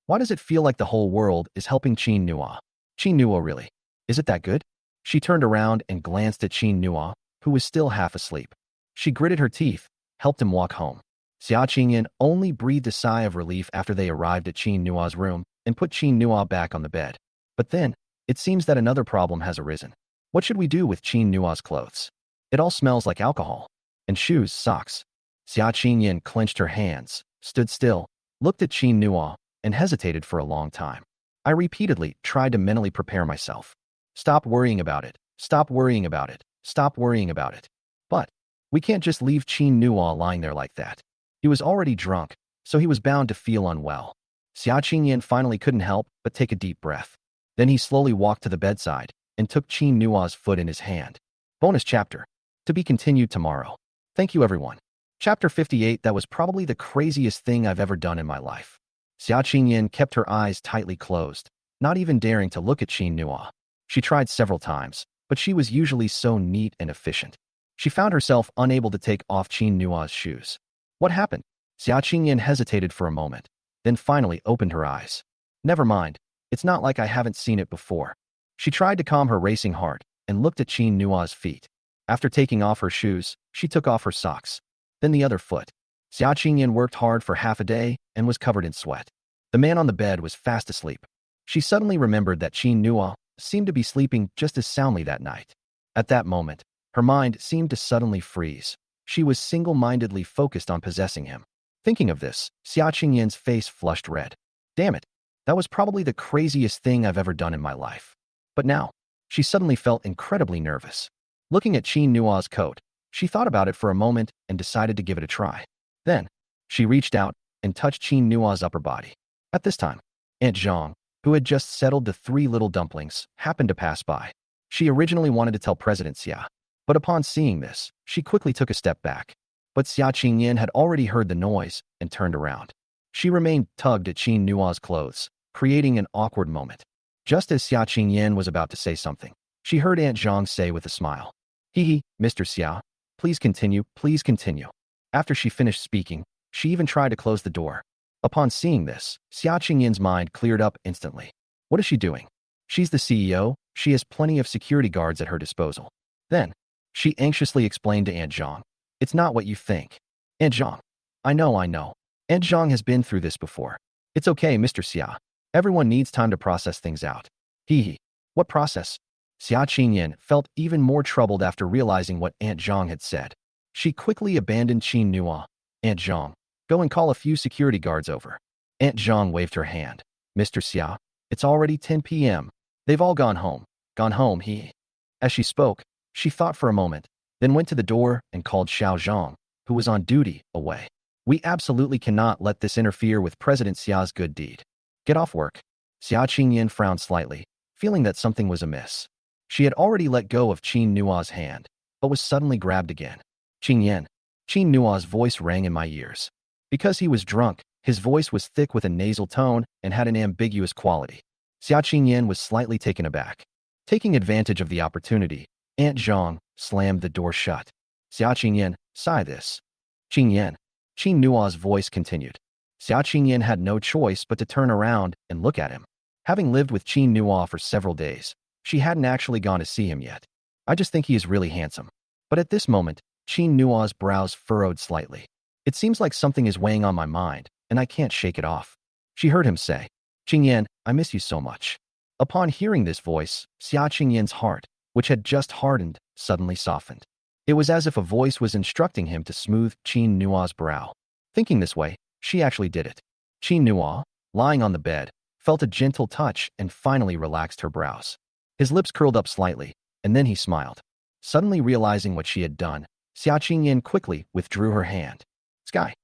Why does it feel like the whole world is helping Qin Nuo? Qin Nuo really? Is it that good? She turned around and glanced at Qin Nuo, who was still half asleep. She gritted her teeth, helped him walk home. Xia Qingyan only breathed a sigh of relief after they arrived at Qin Nuo's room and put Qin Nuo back on the bed. But then, it seems that another problem has arisen. What should we do with Qin Nuo's clothes? It all smells like alcohol. And shoes, socks. Xia Qingyan clenched her hands, stood still, looked at Qin Nuo, and hesitated for a long time. I repeatedly tried to mentally prepare myself. Stop worrying about it. Stop worrying about it. Stop worrying about it. But we can't just leave Qin Nuo lying there like that. He was already drunk, so he was bound to feel unwell. Xia Qingyan finally couldn't help but take a deep breath. Then he slowly walked to the bedside and took Qin Nuo's foot in his hand. Bonus chapter. To be continued tomorrow. Thank you everyone. Chapter 58. That was probably the craziest thing I've ever done in my life. Xia Qingyan kept her eyes tightly closed, not even daring to look at Qin Nuo. She tried several times, but she was usually so neat and efficient. She found herself unable to take off Qin Nuo's shoes. What happened? Xia Qingyan hesitated for a moment, then finally opened her eyes. Never mind, it's not like I haven't seen it before. She tried to calm her racing heart and looked at Qin Nuo's feet. After taking off her shoes, she took off her socks, then the other foot. Xia Qingyan worked hard for half a day and was covered in sweat. The man on the bed was fast asleep. She suddenly remembered that Qin Nuo seemed to be sleeping just as soundly that night. At that moment, her mind seemed to suddenly freeze. She was single-mindedly focused on possessing him. Thinking of this, Xia Qingyan's face flushed red. Damn it, that was probably the craziest thing I've ever done in my life. But now, she suddenly felt incredibly nervous. Looking at Qin Nuo's coat, she thought about it for a moment and decided to give it a try. Then, she reached out and touched Qin Nuo's upper body. At this time, Aunt Zhang, who had just settled the 3 little dumplings, happened to pass by. She originally wanted to tell President Xia, but upon seeing this, she quickly took a step back. But Xia Qingyan had already heard the noise and turned around. She remained tugged at Qin Nuo's clothes, creating an awkward moment. Just as Xia Qingyan was about to say something, she heard Aunt Zhang say with a smile, "Hee, Mr. Xia, please continue, please continue." After she finished speaking, she even tried to close the door. Upon seeing this, Xia Qingyan's mind cleared up instantly. What is she doing? She's the CEO, she has plenty of security guards at her disposal. Then, she anxiously explained to Aunt Zhang, "It's not what you think." "Aunt Zhang, I know. Aunt Zhang has been through this before. It's okay, Mr. Xia. Everyone needs time to process things out." Hee. What process? Xia Qingyan felt even more troubled after realizing what Aunt Zhang had said. She quickly abandoned Qin Nuo. "Aunt Zhang, go and call a few security guards over." Aunt Zhang waved her hand. "Mr. Xia, it's already 10 p.m. They've all gone home. Gone home, he." As she spoke, she thought for a moment, then went to the door and called Xiao Zhang, who was on duty, away. "We absolutely cannot let this interfere with President Xia's good deed. Get off work." Xia Qingyan frowned slightly, feeling that something was amiss. She had already let go of Qin Nuo's hand, but was suddenly grabbed again. "Qingyan." Qin Nuo's voice rang in my ears. Because he was drunk, his voice was thick with a nasal tone and had an ambiguous quality. Xia Qingyan was slightly taken aback. Taking advantage of the opportunity, Aunt Zhang slammed the door shut. Xia Qingyan, sigh this. Qingyan. Qin Nua's voice continued. Xia Qingyan had no choice but to turn around and look at him. Having lived with Qin Nua for several days, she hadn't actually gone to see him yet. I just think he is really handsome. But at this moment, Qin Nua's brows furrowed slightly. It seems like something is weighing on my mind, and I can't shake it off. She heard him say, Qingyan, I miss you so much. Upon hearing this voice, Xia Qingyan's heart, which had just hardened, suddenly softened. It was as if a voice was instructing him to smooth Qin Nua's brow. Thinking this way, she actually did it. Qin Nua, lying on the bed, felt a gentle touch and finally relaxed her brows. His lips curled up slightly, and then he smiled. Suddenly realizing what she had done, Xia Qingyan quickly withdrew her hand. Sky.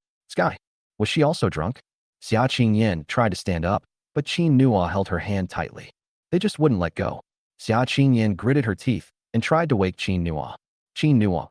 Was she also drunk? Xia Qingyan tried to stand up, but Qin Nua held her hand tightly. They just wouldn't let go. Xia Qingyan gritted her teeth and tried to wake Qin Nua. Qin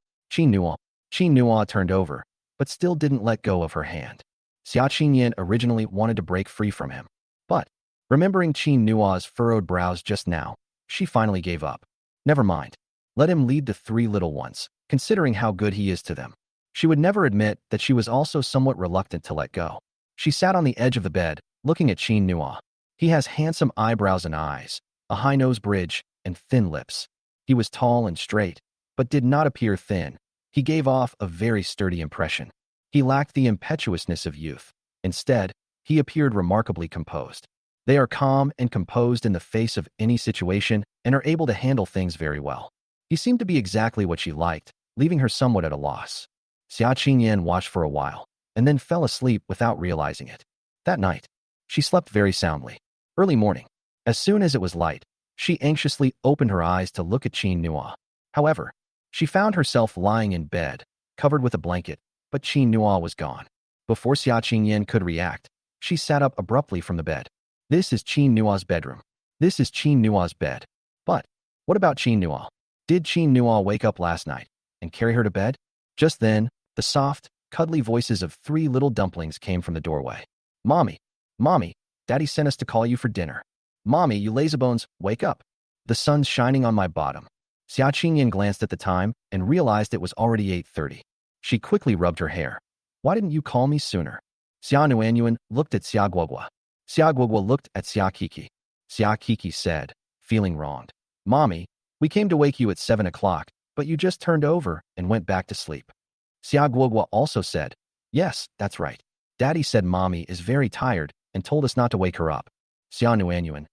Nua turned over, but still didn't let go of her hand. Xia Qingyan originally wanted to break free from him. But, remembering Qin Nua's furrowed brows just now, she finally gave up. Never mind. Let him lead the three little ones, considering how good he is to them. She would never admit that she was also somewhat reluctant to let go. She sat on the edge of the bed, looking at Qin Nua. He has handsome eyebrows and eyes, a high nose bridge, and thin lips. He was tall and straight, but did not appear thin. He gave off a very sturdy impression. He lacked the impetuousness of youth. Instead, he appeared remarkably composed. They are calm and composed in the face of any situation and are able to handle things very well. He seemed to be exactly what she liked, leaving her somewhat at a loss. Xia Qingyan watched for a while, and then fell asleep without realizing it. That night, she slept very soundly. Early morning, as soon as it was light, she anxiously opened her eyes to look at Qin Nua. However, she found herself lying in bed, covered with a blanket, but Qin Nua was gone. Before Xia Qingyan could react, she sat up abruptly from the bed. This is Qin Nua's bedroom. This is Qin Nua's bed. But, what about Qin Nua? Did Qin Nua wake up last night and carry her to bed? Just then, the soft, cuddly voices of three little dumplings came from the doorway. Mommy, Daddy sent us to call you for dinner. Mommy, you lazybones, wake up. The sun's shining on my bottom. Xia Qingyan glanced at the time and realized it was already 8:30. She quickly rubbed her hair. Why didn't you call me sooner? Xia Nuanyuan looked at Xia Guogua. Xia Guogua looked at Xia Kiki. Xia Kiki said, feeling wronged. Mommy, we came to wake you at 7 o'clock, but you just turned over and went back to sleep. Xia Guogua also said, yes, that's right. Daddy said Mommy is very tired and told us not to wake her up. Xia Nuanyuan,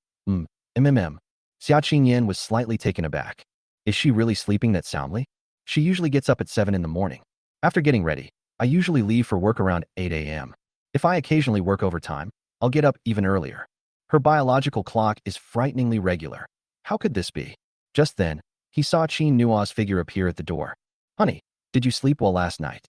Xia Qingyan was slightly taken aback. Is she really sleeping that soundly? She usually gets up at 7 in the morning. After getting ready, I usually leave for work around 8 a.m. If I occasionally work overtime, I'll get up even earlier. Her biological clock is frighteningly regular. How could this be? Just then, he saw Qin Nua's figure appear at the door. Honey, did you sleep well last night?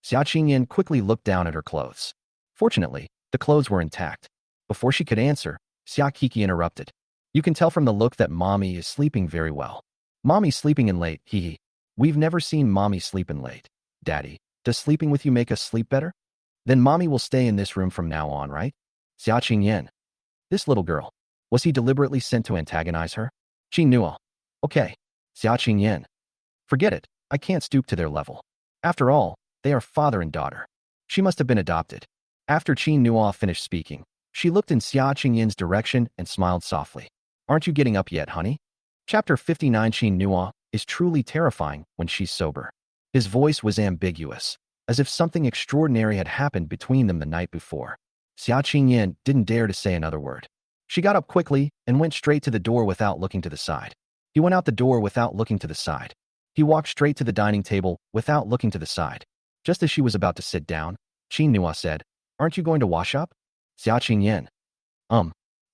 Xia Qingyan quickly looked down at her clothes. Fortunately, the clothes were intact. Before she could answer, Xia Kiki interrupted. You can tell from the look that Mommy is sleeping very well. Mommy's sleeping in late, hee. We've never seen Mommy sleep in late. Daddy, does sleeping with you make us sleep better? Then Mommy will stay in this room from now on, right? Xia Qingyan. This little girl. Was he deliberately sent to antagonize her? Qin Nua. Okay. Xia Qingyan. Forget it. I can't stoop to their level. After all, they are father and daughter. She must have been adopted. After Qin Nua finished speaking, she looked in Xia Qingyan's direction and smiled softly. Aren't you getting up yet, honey? Chapter 59. Qin Nua is truly terrifying when she's sober. His voice was ambiguous, as if something extraordinary had happened between them the night before. Xia Qingyan didn't dare to say another word. She got up quickly and went straight to the door without looking to the side. He went out the door without looking to the side. He walked straight to the dining table without looking to the side. Just as she was about to sit down, Qin Nua said, Aren't you going to wash up? Xia Qingyan.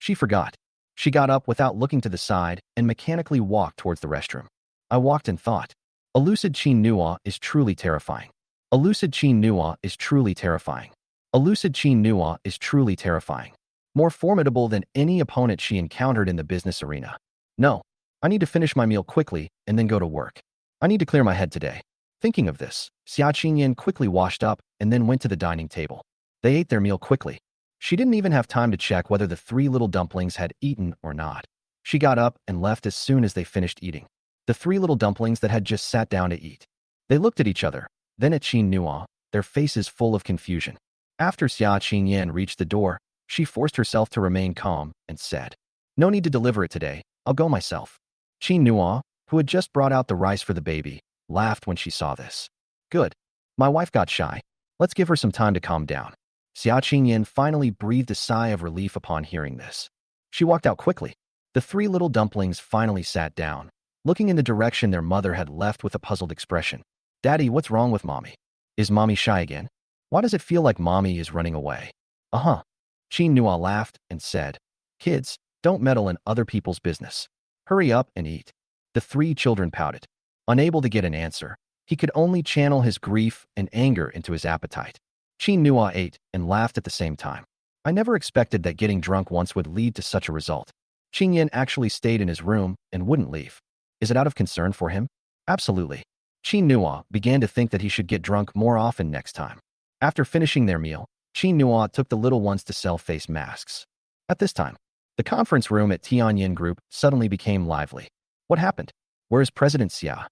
She forgot. She got up without looking to the side and mechanically walked towards the restroom. I walked and thought, a lucid Qin Nua is truly terrifying. A lucid Qin Nua is truly terrifying. A lucid Qin Nua is truly terrifying. More formidable than any opponent she encountered in the business arena. No, I need to finish my meal quickly and then go to work. I need to clear my head today. Thinking of this, Xia Qingyan quickly washed up and then went to the dining table. They ate their meal quickly. She didn't even have time to check whether the three little dumplings had eaten or not. She got up and left as soon as they finished eating. The three little dumplings that had just sat down to eat. They looked at each other, then at Qin Nuo, their faces full of confusion. After Xia Qingyan reached the door, she forced herself to remain calm and said, "No need to deliver it today. I'll go myself." Qin Nuo, who had just brought out the rice for the baby, laughed when she saw this. "Good. My wife got shy. Let's give her some time to calm down." Xia Qingyan finally breathed a sigh of relief upon hearing this. She walked out quickly. The three little dumplings finally sat down, looking in the direction their mother had left with a puzzled expression. "Daddy, what's wrong with Mommy? Is Mommy shy again? Why does it feel like Mommy is running away?" "Uh-huh." Qin Nuo laughed and said, "Kids, don't meddle in other people's business. Hurry up and eat." The three children pouted. Unable to get an answer, he could only channel his grief and anger into his appetite. Qin Nuo ate and laughed at the same time. "I never expected that getting drunk once would lead to such a result." Qin Yin actually stayed in his room and wouldn't leave. Is it out of concern for him? Absolutely. Qin Nuo began to think that he should get drunk more often next time. After finishing their meal, Qin Nuo took the little ones to sell face masks. At this time, the conference room at Tianyin Group suddenly became lively. What happened? Where is President Xia?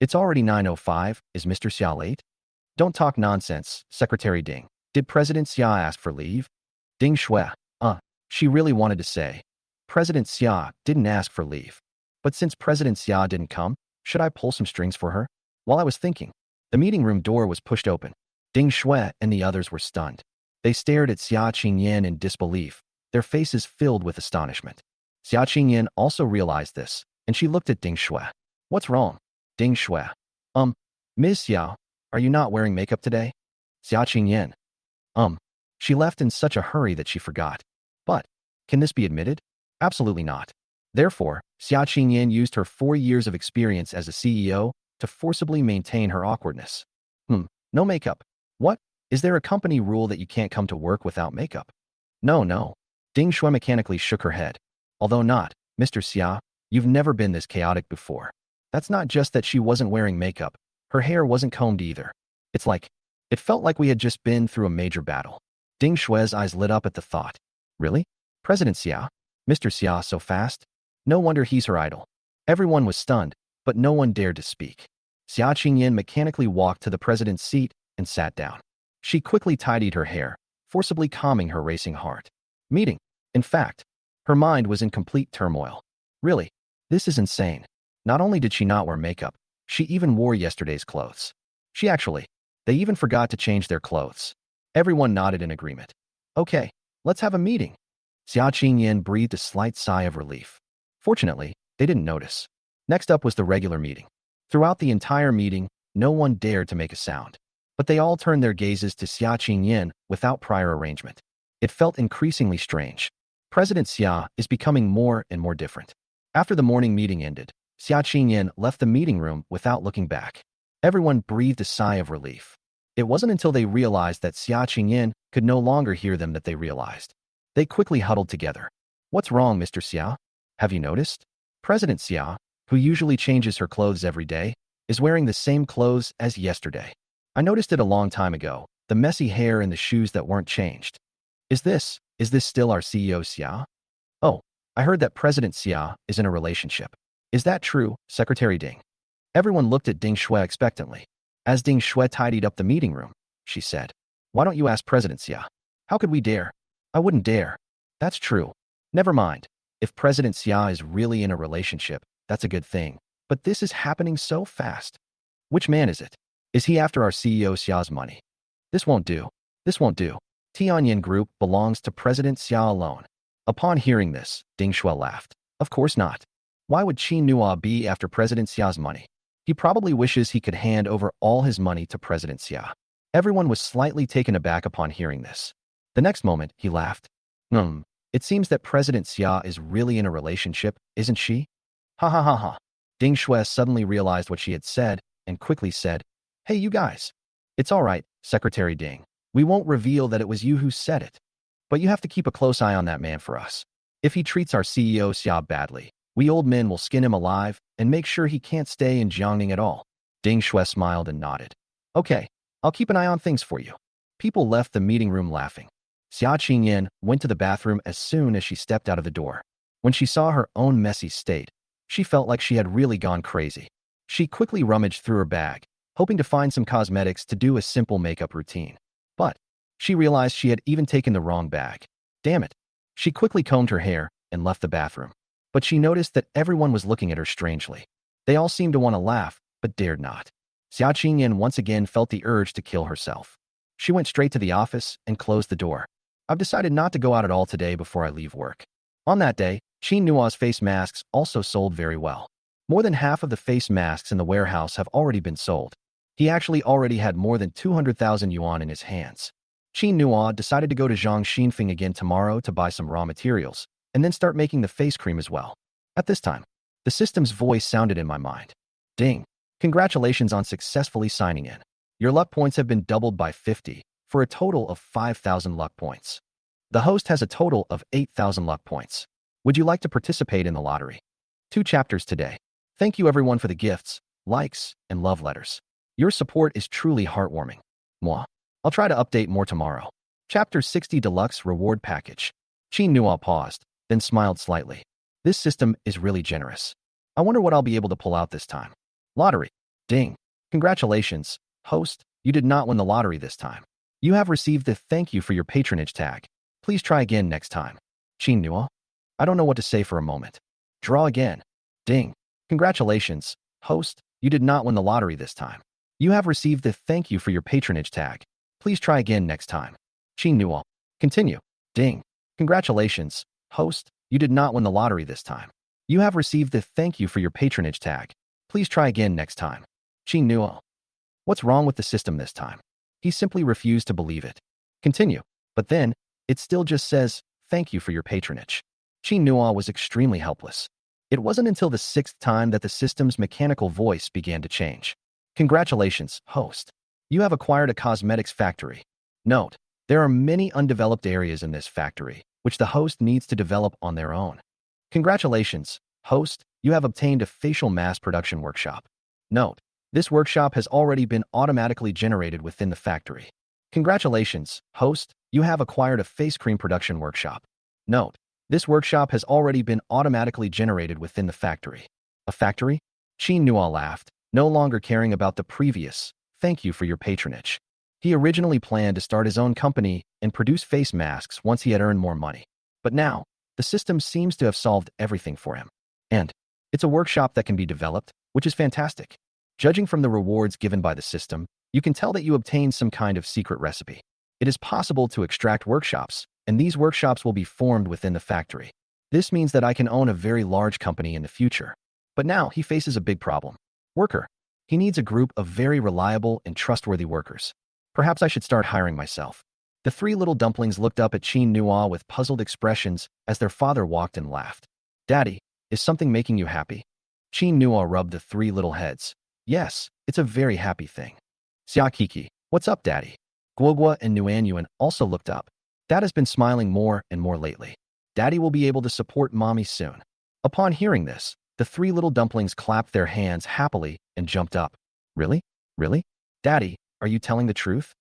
It's already 9:05. Is Mr. Xia late? Don't talk nonsense, Secretary Ding. Did President Xia ask for leave? Ding Shui. She really wanted to say. President Xia didn't ask for leave. But since President Xia didn't come, should I pull some strings for her? While I was thinking, the meeting room door was pushed open. Ding Shui and the others were stunned. They stared at Xia Qingyan in disbelief, their faces filled with astonishment. Xia Qingyan also realized this, and she looked at Ding Shui. "What's wrong?" Ding Shui. Ms. Xiao, are you not wearing makeup today?" Xia Qingyan. She left in such a hurry that she forgot. But, can this be admitted? Absolutely not. Therefore, Xia Qingyan used her 4 years of experience as a CEO to forcibly maintain her awkwardness. No makeup. What? Is there a company rule that you can't come to work without makeup? No. Ding Shui mechanically shook her head. Although not, Mr. Xia, you've never been this chaotic before. That's not just that she wasn't wearing makeup. Her hair wasn't combed either. It felt like we had just been through a major battle. Ding Shui's eyes lit up at the thought. Really? President Xia? Mr. Xia so fast? No wonder he's her idol. Everyone was stunned, but no one dared to speak. Xia Qingyan mechanically walked to the president's seat and sat down. She quickly tidied her hair, forcibly calming her racing heart. Meeting. In fact, her mind was in complete turmoil. Really? This is insane. Not only did she not wear makeup, she even wore yesterday's clothes. They even forgot to change their clothes. Everyone nodded in agreement. Okay, let's have a meeting. Xia Qingyan breathed a slight sigh of relief. Fortunately, they didn't notice. Next up was the regular meeting. Throughout the entire meeting, no one dared to make a sound. But they all turned their gazes to Xia Qingyan without prior arrangement. It felt increasingly strange. President Xia is becoming more and more different. After the morning meeting ended, Xia Qingyan left the meeting room without looking back. Everyone breathed a sigh of relief. It wasn't until they realized that Xia Qingyan could no longer hear them that they realized. They quickly huddled together. What's wrong, Mr. Xia? Have you noticed? President Xia, who usually changes her clothes every day, is wearing the same clothes as yesterday. I noticed it a long time ago, the messy hair and the shoes that weren't changed. Is this still our CEO Xia? Oh, I heard that President Xia is in a relationship. Is that true, Secretary Ding? Everyone looked at Ding Shui expectantly. As Ding Shui tidied up the meeting room, she said, "Why don't you ask President Xia? How could we dare?" "I wouldn't dare." "That's true. Never mind. If President Xia is really in a relationship, that's a good thing. But this is happening so fast. Which man is it? Is he after our CEO Xia's money? This won't do. Tianyin Group belongs to President Xia alone." Upon hearing this, Ding Shui laughed. Of course not. Why would Qin Nuo be after President Xia's money? He probably wishes he could hand over all his money to President Xia. Everyone was slightly taken aback upon hearing this. The next moment, he laughed. It seems that President Xia is really in a relationship, isn't she? Ha ha ha ha. Ding Shui suddenly realized what she had said and quickly said, "Hey, you guys. It's all right, Secretary Ding. We won't reveal that it was you who said it. But you have to keep a close eye on that man for us. If he treats our CEO Xia badly, we old men will skin him alive and make sure he can't stay in Jiangning at all." Ding Shui smiled and nodded. "Okay, I'll keep an eye on things for you." People left the meeting room laughing. Xia Qingyan went to the bathroom as soon as she stepped out of the door. When she saw her own messy state, she felt like she had really gone crazy. She quickly rummaged through her bag, hoping to find some cosmetics to do a simple makeup routine. But she realized she had even taken the wrong bag. Damn it. She quickly combed her hair and left the bathroom. But she noticed that everyone was looking at her strangely. They all seemed to want to laugh, but dared not. Xia Qingyan once again felt the urge to kill herself. She went straight to the office and closed the door. I've decided not to go out at all today before I leave work. On that day, Nua's face masks also sold very well. More than half of the face masks in the warehouse have already been sold. He actually already had more than 200,000 yuan in his hands. Nua decided to go to Zhang Xinfeng again tomorrow to buy some raw materials, and then start making the face cream as well. At this time, the system's voice sounded in my mind. Ding! Congratulations on successfully signing in. Your luck points have been doubled by 50, for a total of 5,000 luck points. The host has a total of 8,000 luck points. Would you like to participate in the lottery? 2 chapters today. Thank you everyone for the gifts, likes, and love letters. Your support is truly heartwarming. Mwah. I'll try to update more tomorrow. Chapter 60 Deluxe Reward Package. Nua paused, then smiled slightly. This system is really generous. I wonder what I'll be able to pull out this time. Lottery. Ding. Congratulations, host. You did not win the lottery this time. You have received the thank you for your patronage tag. Please try again next time. Nua. I don't know what to say for a moment. Draw again. Ding. Congratulations, host. You did not win the lottery this time. You have received the thank you for your patronage tag. Please try again next time. Nua. Continue. Ding. Congratulations, host. You did not win the lottery this time. You have received the thank you for your patronage tag. Please try again next time. Nua. What's wrong with the system this time? He simply refused to believe it. Continue. But then, it still just says, thank you for your patronage. Nua was extremely helpless. It wasn't until the 6th time that the system's mechanical voice began to change. Congratulations, host. You have acquired a cosmetics factory. Note, there are many undeveloped areas in this factory, which the host needs to develop on their own. Congratulations, host. You have obtained a facial mass production workshop. Note, this workshop has already been automatically generated within the factory. Congratulations, host. You have acquired a face cream production workshop. Note, this workshop has already been automatically generated within the factory. A factory? Nua laughed, no longer caring about the previous, thank you for your patronage. He originally planned to start his own company and produce face masks once he had earned more money. But now, the system seems to have solved everything for him. And it's a workshop that can be developed, which is fantastic. Judging from the rewards given by the system, you can tell that you obtained some kind of secret recipe. It is possible to extract workshops, and these workshops will be formed within the factory. This means that I can own a very large company in the future. But now he faces a big problem. Worker. He needs a group of very reliable and trustworthy workers. Perhaps I should start hiring myself. The 3 little dumplings looked up at Nua with puzzled expressions as their father walked and laughed. Daddy, is something making you happy? Nua rubbed the 3 little heads. Yes, it's a very happy thing. Xiaokiki, what's up, Daddy? Guogua and Nuanyuan also looked up. Dad has been smiling more and more lately. Daddy will be able to support Mommy soon. Upon hearing this, the 3 little dumplings clapped their hands happily and jumped up. Really? Really? Daddy, are you telling the truth?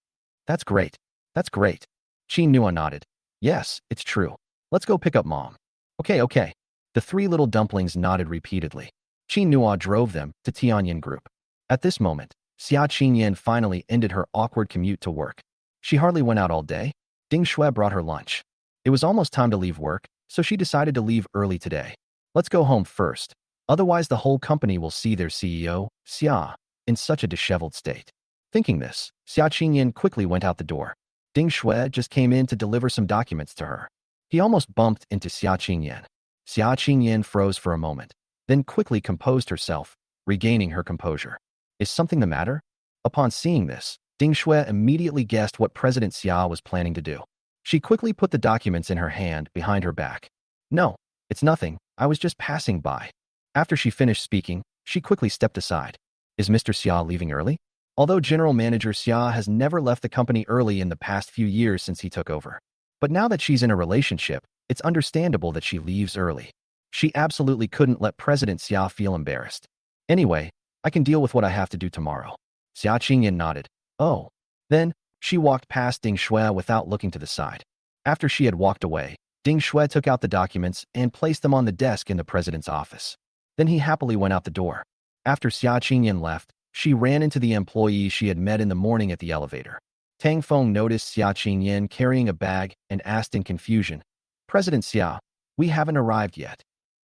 That's great. That's great. Nua nodded. Yes, it's true. Let's go pick up Mom. Okay. The 3 little dumplings nodded repeatedly. Nua drove them to Tianyan Group. At this moment, Xia Qingyan finally ended her awkward commute to work. She hardly went out all day. Ding Shui brought her lunch. It was almost time to leave work, so she decided to leave early today. Let's go home first. Otherwise, the whole company will see their CEO, Xia, in such a disheveled state. Thinking this, Xia Qingyan quickly went out the door. Ding Shui just came in to deliver some documents to her. He almost bumped into Xia Qingyan. Xia Qingyan froze for a moment, then quickly composed herself, regaining her composure. Is something the matter? Upon seeing this, Ding Shui immediately guessed what President Xia was planning to do. She quickly put the documents in her hand behind her back. No, it's nothing. I was just passing by. After she finished speaking, she quickly stepped aside. Is Mr. Xia leaving early? Although General Manager Xia has never left the company early in the past few years since he took over. But now that she's in a relationship, it's understandable that she leaves early. She absolutely couldn't let President Xia feel embarrassed. Anyway, I can deal with what I have to do tomorrow. Xia Qingyan nodded. Oh. Then, she walked past Ding Shui without looking to the side. After she had walked away, Ding Shui took out the documents and placed them on the desk in the president's office. Then he happily went out the door. After Xia Qingyan left, she ran into the employee she had met in the morning at the elevator. Tang Feng noticed Xia Qingyan carrying a bag and asked in confusion, "President Xia, we haven't arrived yet."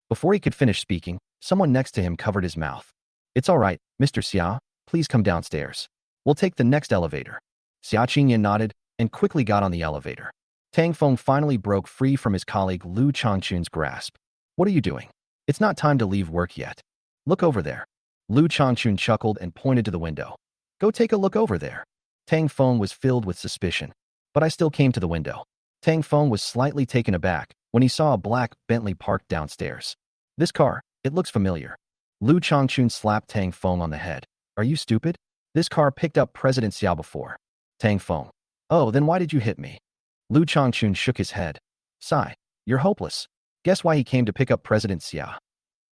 Before he could finish speaking, someone next to him covered his mouth. "It's all right, Mr. Xia, please come downstairs. We'll take the next elevator." Xia Qingyan nodded and quickly got on the elevator. Tang Feng finally broke free from his colleague Lu Changchun's grasp. "What are you doing? It's not time to leave work yet. Look over there." Lu Changchun chuckled and pointed to the window. "Go take a look over there." Tang Feng was filled with suspicion, but I still came to the window. Tang Feng was slightly taken aback when he saw a black Bentley parked downstairs. "This car, it looks familiar." Lu Changchun slapped Tang Feng on the head. "Are you stupid? This car picked up President Xiao before." Tang Feng: "Oh, then why did you hit me?" Lu Changchun shook his head. "Sigh, you're hopeless. Guess why he came to pick up President Xia."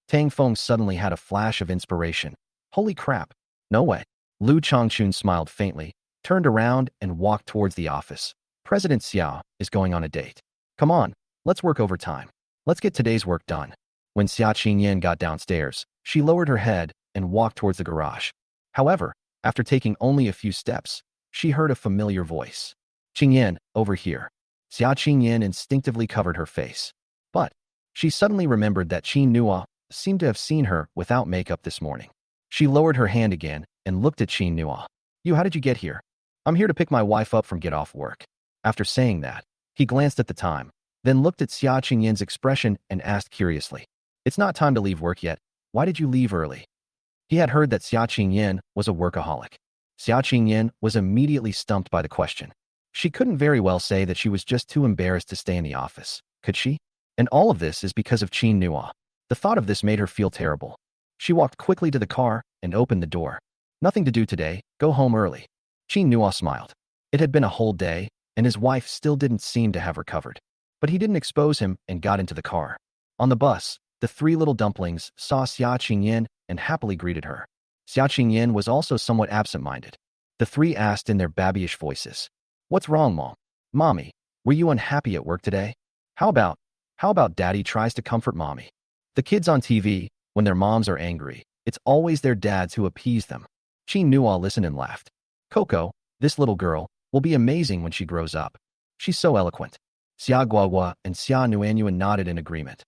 Tang Feng suddenly had a flash of inspiration. "Holy crap. No way." Lu Changchun smiled faintly, turned around and walked towards the office. "President Xia is going on a date. Come on, let's work overtime. Let's get today's work done." When Xia Qingyan got downstairs, she lowered her head and walked towards the garage. However, after taking only a few steps, she heard a familiar voice. "Qingyan, over here." Xia Qingyan instinctively covered her face. But she suddenly remembered that Manhua seemed to have seen her without makeup this morning. She lowered her hand again and looked at Manhua. "You, how did you get here?" "I'm here to pick my wife up from get off work." After saying that, he glanced at the time, then looked at Xia Qingyan's expression and asked curiously, "It's not time to leave work yet. Why did you leave early?" He had heard that Xia Qingyan was a workaholic. Xia Qingyan was immediately stumped by the question. She couldn't very well say that she was just too embarrassed to stay in the office, could she? And all of this is because of Manhua. The thought of this made her feel terrible. She walked quickly to the car and opened the door. "Nothing to do today, go home early." Manhua smiled. It had been a whole day, and his wife still didn't seem to have recovered. But he didn't expose him and got into the car. On the bus, the three little dumplings saw Xia Qingyan and happily greeted her. Xia Qingyan was also somewhat absent-minded. The three asked in their babyish voices, "What's wrong, Mom? Mommy, were you unhappy at work today? How about Daddy tries to comfort Mommy?" The kids on TV, when their moms are angry, it's always their dads who appease them. Manhua listened and laughed. "Coco, this little girl, will be amazing when she grows up. She's so eloquent." Xia Guagua and Xia Nuanyuan nodded in agreement.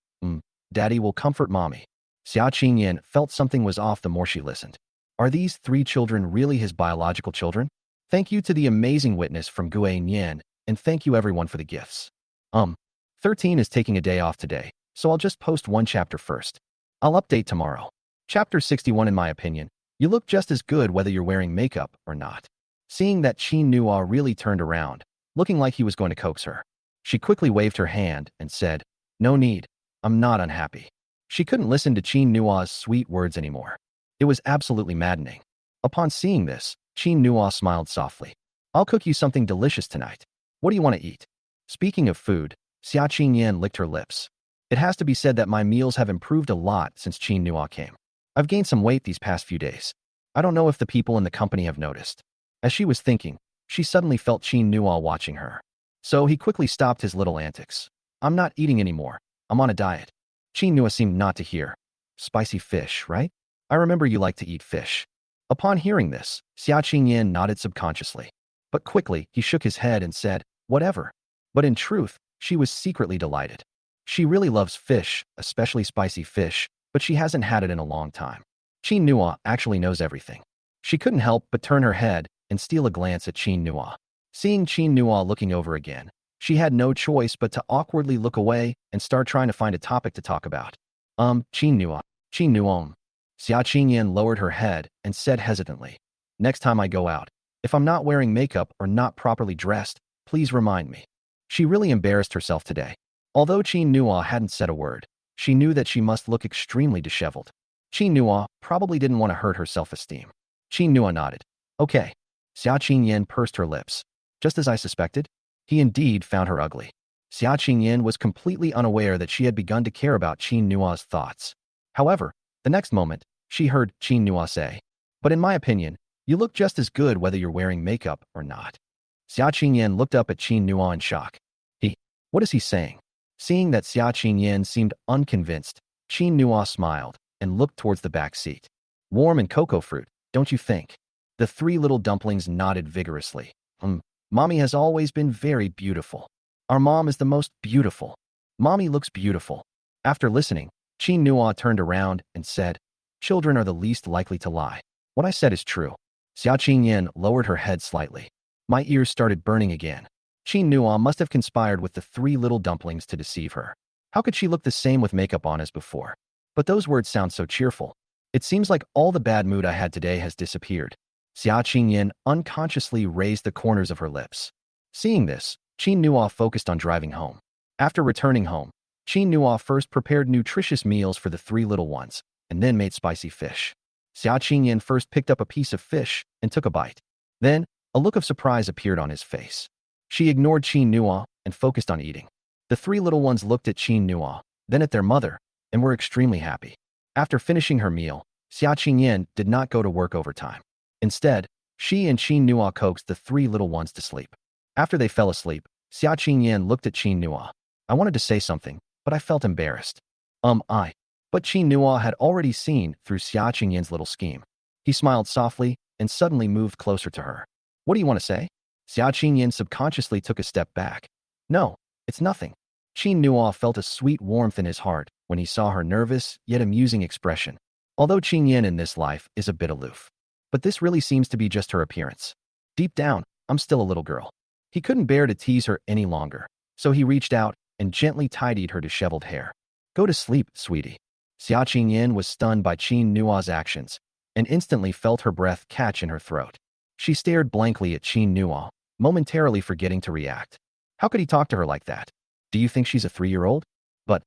Daddy will comfort Mommy." Xia Qingyan felt something was off the more she listened. Are these three children really his biological children? Thank you to the amazing witness from Gue Nian, and thank you everyone for the gifts. 13 is taking a day off today, so I'll just post one chapter first. I'll update tomorrow. Chapter 61. In my opinion, you look just as good whether you're wearing makeup or not. Seeing that Manhua really turned around, looking like he was going to coax her, she quickly waved her hand and said, "No need. I'm not unhappy." She couldn't listen to Manhua's sweet words anymore. It was absolutely maddening. Upon seeing this, Manhua smiled softly. "I'll cook you something delicious tonight. What do you want to eat?" Speaking of food, Xia Qingyan licked her lips. "It has to be said that my meals have improved a lot since Manhua came. I've gained some weight these past few days. I don't know if the people in the company have noticed." As she was thinking, she suddenly felt Manhua watching her. So he quickly stopped his little antics. "I'm not eating anymore. I'm on a diet." Manhua seemed not to hear. "Spicy fish, right? I remember you like to eat fish." Upon hearing this, Xia Qingyan nodded subconsciously. But quickly, he shook his head and said, "Whatever." But in truth, she was secretly delighted. She really loves fish, especially spicy fish, but she hasn't had it in a long time. Manhua actually knows everything. She couldn't help but turn her head and steal a glance at Manhua. Seeing Manhua looking over again, she had no choice but to awkwardly look away and start trying to find a topic to talk about. Manhua. Xia Qingyan lowered her head and said hesitantly, "Next time I go out, if I'm not wearing makeup or not properly dressed, please remind me." She really embarrassed herself today. Although Manhua hadn't said a word, she knew that she must look extremely disheveled. Manhua probably didn't want to hurt her self-esteem. Manhua nodded. "Okay." Xia Qingyan pursed her lips. Just as I suspected, he indeed found her ugly. Xia Qingyan was completely unaware that she had begun to care about Manhua's thoughts. However, the next moment, she heard Manhua say, "But in my opinion, you look just as good whether you're wearing makeup or not." Xia Qingyan looked up at Manhua in shock. What is he saying? Seeing that Xia Qingyan seemed unconvinced, Qin Nua smiled and looked towards the back seat. Warm and cocoa fruit, don't you think? The three little dumplings nodded vigorously. Mommy has always been very beautiful. Our mom is the most beautiful. Mommy looks beautiful. After listening, Qin Nua turned around and said, children are the least likely to lie. What I said is true. Xia Qingyan lowered her head slightly. My ears started burning again. Qin Nua must have conspired with the three little dumplings to deceive her. How could she look the same with makeup on as before? But those words sound so cheerful. It seems like all the bad mood I had today has disappeared. Xia Qingyan unconsciously raised the corners of her lips. Seeing this, Qin Nua focused on driving home. After returning home, Qin Nua first prepared nutritious meals for the three little ones, and then made spicy fish. Xia Qingyan first picked up a piece of fish and took a bite. Then, a look of surprise appeared on his face. She ignored Qin Nua and focused on eating. The three little ones looked at Qin Nua, then at their mother, and were extremely happy. After finishing her meal, Xia Qingyan did not go to work overtime. Instead, she and Qin Nua coaxed the three little ones to sleep. After they fell asleep, Xia Qingyan looked at Qin Nua. I wanted to say something, but I felt embarrassed. But Qin Nua had already seen through Xia Qingyan's little scheme. He smiled softly and suddenly moved closer to her. What do you want to say? Xia Qingyan subconsciously took a step back. No, it's nothing. Qin Nua felt a sweet warmth in his heart when he saw her nervous yet amusing expression. Although Qingyan in this life is a bit aloof. But this really seems to be just her appearance. Deep down, I'm still a little girl. He couldn't bear to tease her any longer, so he reached out and gently tidied her disheveled hair. Go to sleep, sweetie. Xia Qingyan was stunned by Qin Nua's actions and instantly felt her breath catch in her throat. She stared blankly at Qin Nua, momentarily forgetting to react. How could he talk to her like that? Do you think she's a 3-year-old? But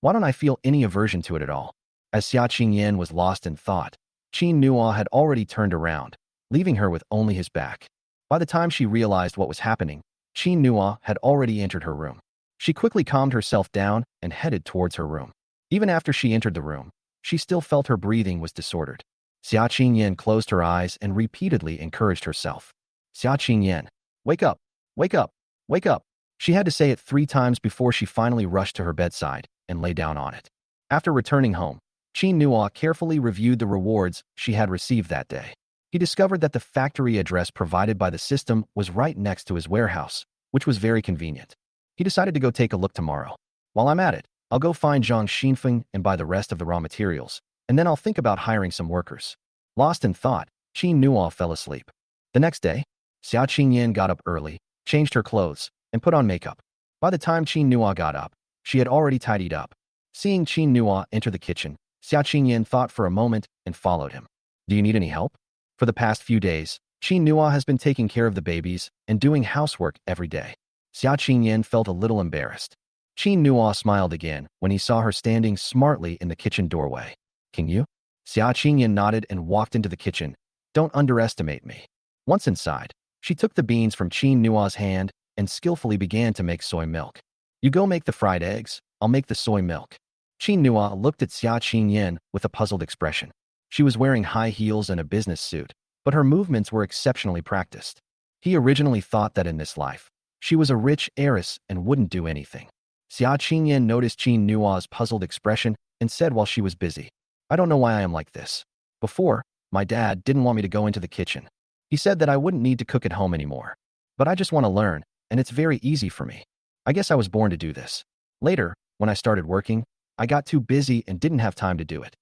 why don't I feel any aversion to it at all? As Xia Qingyan was lost in thought, Qin Nua had already turned around, leaving her with only his back. By the time she realized what was happening, Qin Nua had already entered her room. She quickly calmed herself down and headed towards her room. Even after she entered the room, she still felt her breathing was disordered. Xia Qingyan closed her eyes and repeatedly encouraged herself. Xia Qingyan, wake up, wake up, wake up. She had to say it 3 times before she finally rushed to her bedside and lay down on it. After returning home, Qin Nua carefully reviewed the rewards she had received that day. He discovered that the factory address provided by the system was right next to his warehouse, which was very convenient. He decided to go take a look tomorrow. While I'm at it, I'll go find Zhang Xinfeng and buy the rest of the raw materials, and then I'll think about hiring some workers. Lost in thought, Qin Nua fell asleep. The next day, Xia Qingyan got up early, changed her clothes, and put on makeup. By the time Qin Nua got up, she had already tidied up. Seeing Qin Nua enter the kitchen, Xia Qingyan thought for a moment and followed him. Do you need any help? For the past few days, Qin Nua has been taking care of the babies and doing housework every day. Xia Qingyan felt a little embarrassed. Qin Nua smiled again when he saw her standing smartly in the kitchen doorway. Can you? Xia Qingyan nodded and walked into the kitchen. Don't underestimate me. Once inside, she took the beans from Qin Nua's hand and skillfully began to make soy milk. You go make the fried eggs, I'll make the soy milk. Qin Nua looked at Xia Qingyan with a puzzled expression. She was wearing high heels and a business suit, but her movements were exceptionally practiced. He originally thought that in this life, she was a rich heiress and wouldn't do anything. Xia Qingyan noticed Qin Nua's puzzled expression and said while she was busy, I don't know why I am like this. Before, my dad didn't want me to go into the kitchen. He said that I wouldn't need to cook at home anymore. But I just want to learn, and it's very easy for me. I guess I was born to do this. Later, when I started working, I got too busy and didn't have time to do it.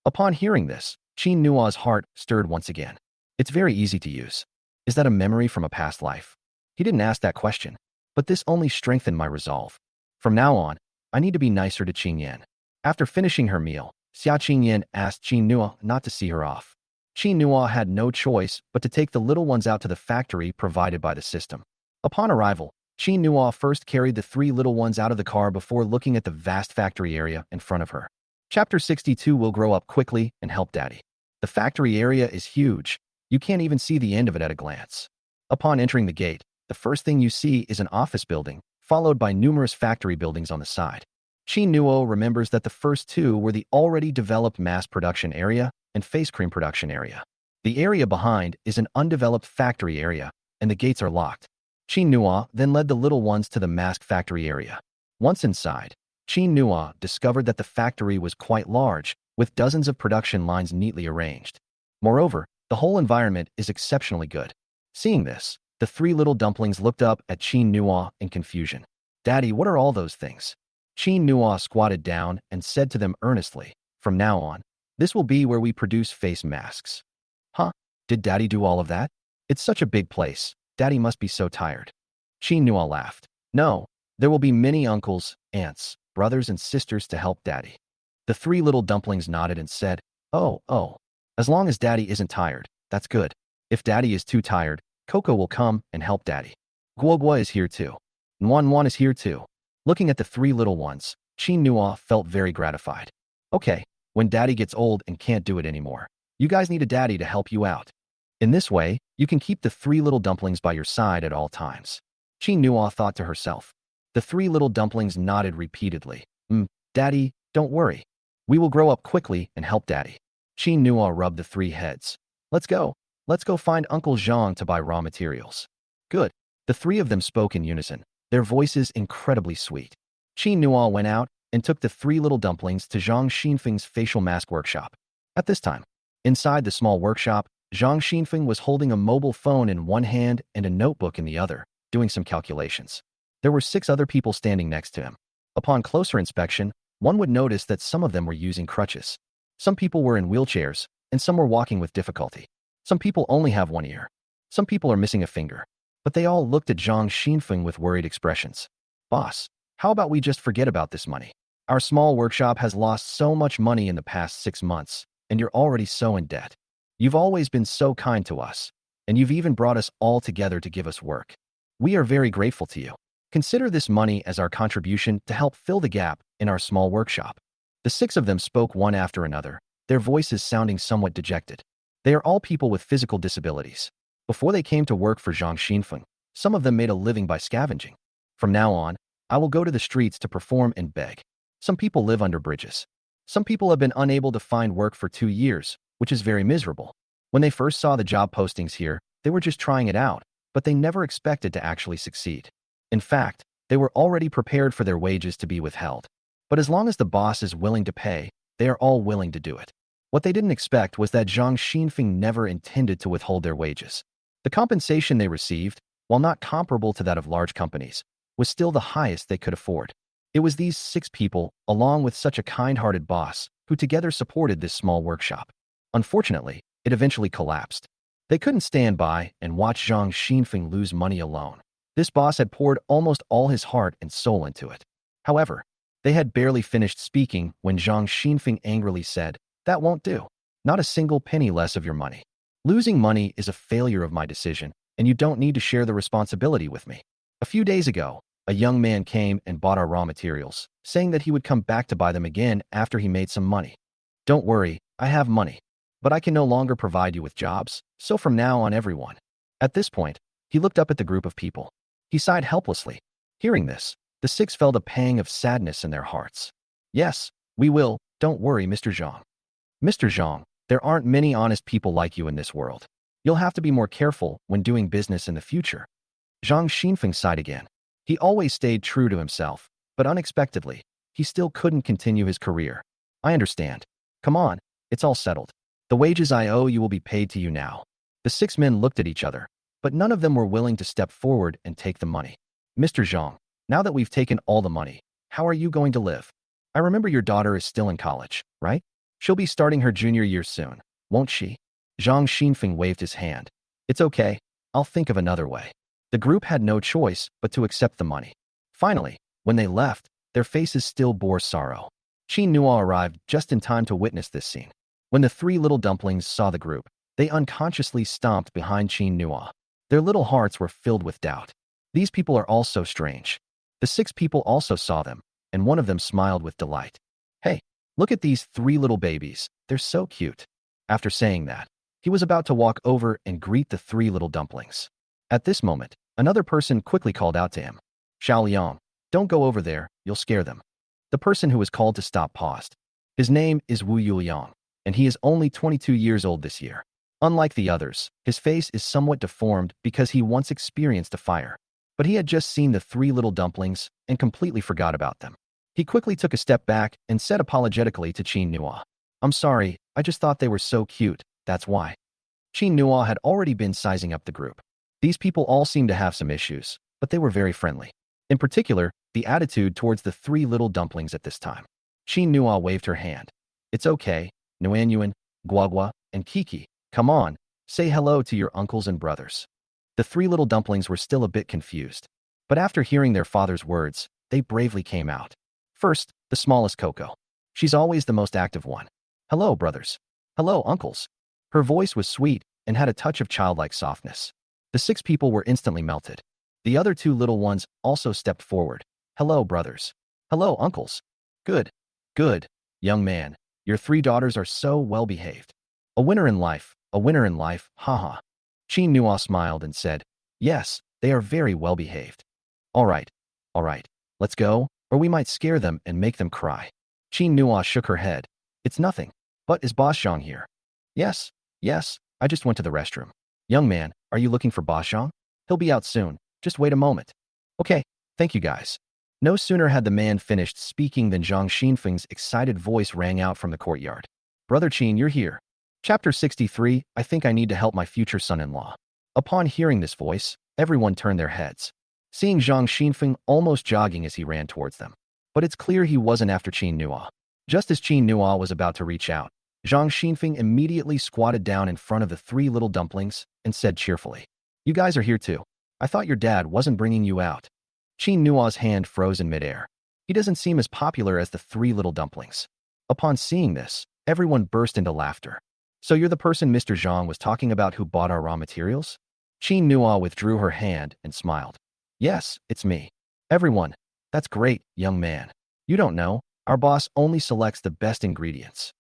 Upon hearing this, Qin Nua's heart stirred once again. It's very easy to use. Is that a memory from a past life? He didn't ask that question, but this only strengthened my resolve. From now on, I need to be nicer to Qingyan. After finishing her meal, Xia Qingyan asked Qin Nua not to see her off. Qin Nua had no choice but to take the little ones out to the factory provided by the system. Upon arrival, Qin Nua first carried the 3 little ones out of the car before looking at the vast factory area in front of her. Chapter 62 will grow up quickly and help daddy. The factory area is huge. You can't even see the end of it at a glance. Upon entering the gate, the first thing you see is an office building, followed by numerous factory buildings on the side. Qin Nuo remembers that the first 2 were the already developed mass production area and face cream production area. The area behind is an undeveloped factory area, and the gates are locked. Qin Nuo then led the little ones to the mask factory area. Once inside, Qin Nua discovered that the factory was quite large, with dozens of production lines neatly arranged. Moreover, the whole environment is exceptionally good. Seeing this, the three little dumplings looked up at Qin Nua in confusion. "Daddy, what are all those things?" Qin Nua squatted down and said to them earnestly, "From now on, this will be where we produce face masks." "Huh? Did Daddy do all of that? It's such a big place. Daddy must be so tired." Qin Nua laughed. "No, there will be many uncles, aunts, brothers, and sisters to help Daddy." The three little dumplings nodded and said, Oh, as long as Daddy isn't tired, that's good. If Daddy is too tired, Coco will come and help Daddy. Guogua is here too. Nuan is here too." Looking at the three little ones, Qin Nua felt very gratified. "Okay, when Daddy gets old and can't do it anymore, you guys need a daddy to help you out. In this way, you can keep the three little dumplings by your side at all times." Qin Nua thought to herself. The three little dumplings nodded repeatedly. Daddy, don't worry. We will grow up quickly and help Daddy." Qin Nua rubbed the three heads. Let's go find Uncle Zhang to buy raw materials." "Good." The three of them spoke in unison, their voices incredibly sweet. Qin Nua went out and took the three little dumplings to Zhang Xinfeng's facial mask workshop. At this time, inside the small workshop, Zhang Xinfeng was holding a mobile phone in one hand and a notebook in the other, doing some calculations. There were 6 other people standing next to him. Upon closer inspection, one would notice that some of them were using crutches. Some people were in wheelchairs, and some were walking with difficulty. Some people only have one ear. Some people are missing a finger. But they all looked at Zhang Xinfeng with worried expressions. "Boss, how about we just forget about this money? Our small workshop has lost so much money in the past 6 months, and you're already so in debt. You've always been so kind to us, and you've even brought us all together to give us work. We are very grateful to you. Consider this money as our contribution to help fill the gap in our small workshop." The 6 of them spoke one after another, their voices sounding somewhat dejected. They are all people with physical disabilities. Before they came to work for Zhang Xinfeng, some of them made a living by scavenging. "From now on, I will go to the streets to perform and beg. Some people live under bridges. Some people have been unable to find work for 2 years, which is very miserable. When they first saw the job postings here, they were just trying it out, but they never expected to actually succeed. In fact, they were already prepared for their wages to be withheld. But as long as the boss is willing to pay, they are all willing to do it." What they didn't expect was that Zhang Xinfeng never intended to withhold their wages. The compensation they received, while not comparable to that of large companies, was still the highest they could afford. It was these 6 people, along with such a kind-hearted boss, who together supported this small workshop. Unfortunately, it eventually collapsed. They couldn't stand by and watch Zhang Xinfeng lose money alone. This boss had poured almost all his heart and soul into it. However, they had barely finished speaking when Zhang Xinfeng angrily said, "That won't do. Not a single penny less of your money. Losing money is a failure of my decision, and you don't need to share the responsibility with me." A few days ago, a young man came and bought our raw materials, saying that he would come back to buy them again after he made some money. "Don't worry, I have money. But I can no longer provide you with jobs, so from now on everyone." At this point, he looked up at the group of people. He sighed helplessly. Hearing this, the 6 felt a pang of sadness in their hearts. "Yes, we will, don't worry, Mr. Zhang. Mr. Zhang, there aren't many honest people like you in this world. You'll have to be more careful when doing business in the future." Zhang Xinfeng sighed again. He always stayed true to himself, but unexpectedly, he still couldn't continue his career. "I understand. Come on, it's all settled. The wages I owe you will be paid to you now." The 6 men looked at each other, but none of them were willing to step forward and take the money. "Mr. Zhang, now that we've taken all the money, how are you going to live? I remember your daughter is still in college, right? She'll be starting her junior year soon, won't she?" Zhang Xinfeng waved his hand. "It's okay. I'll think of another way." The group had no choice but to accept the money. Finally, when they left, their faces still bore sorrow. Qin Nua arrived just in time to witness this scene. When the 3 little dumplings saw the group, they unconsciously stomped behind Qin Nua. Their little hearts were filled with doubt. These people are all so strange. The 6 people also saw them, and one of them smiled with delight. "Hey, look at these 3 little babies. They're so cute." After saying that, he was about to walk over and greet the 3 little dumplings. At this moment, another person quickly called out to him. "Xiao Liang, don't go over there, you'll scare them." The person who was called to stop paused. His name is Wu Yuliang, and he is only 22 years old this year. Unlike the others, his face is somewhat deformed because he once experienced a fire. but he had just seen the three little dumplings and completely forgot about them. He quickly took a step back and said apologetically to Qin Nua, "I'm sorry, I just thought they were so cute, that's why." Qin Nua had already been sizing up the group. These people all seemed to have some issues, but they were very friendly. In particular, the attitude towards the three little dumplings at this time. Qin Nua waved her hand. "It's okay, Nuanyuan, Guagua, and Kiki. Come on, say hello to your uncles and brothers." The three little dumplings were still a bit confused, but after hearing their father's words, they bravely came out. First, the smallest Coco. She's always the most active one. "Hello, brothers. Hello, uncles." Her voice was sweet and had a touch of childlike softness. The six people were instantly melted. The other two little ones also stepped forward. "Hello, brothers. Hello, uncles." "Good. Good, young man. Your three daughters are so well-behaved. A winner in life, haha." Qin Nua smiled and said, "Yes, they are very well-behaved." All right, let's go, or we might scare them and make them cry." Qin Nua shook her head. "It's nothing. But is Boss Zhang here?" Yes, I just went to the restroom." "Young man, are you looking for Boss Zhang? He'll be out soon. Just wait a moment." "Okay, thank you guys." No sooner had the man finished speaking than Zhang Xinfeng's excited voice rang out from the courtyard. "Brother Qin, you're here." Chapter 63, I think I need to help my future son-in-law. Upon hearing this voice, everyone turned their heads, seeing Zhang Xinfeng almost jogging as he ran towards them. But it's clear he wasn't after Qin Nua. Just as Qin Nua was about to reach out, Zhang Xinfeng immediately squatted down in front of the three little dumplings and said cheerfully, "You guys are here too. I thought your dad wasn't bringing you out." Qin Nua's hand froze in midair. He doesn't seem as popular as the three little dumplings. Upon seeing this, everyone burst into laughter. "So you're the person Mr. Zhang was talking about who bought our raw materials?" Qin Nua withdrew her hand and smiled. "Yes, it's me." "Everyone, that's great, young man. You don't know, our boss only selects the best ingredients.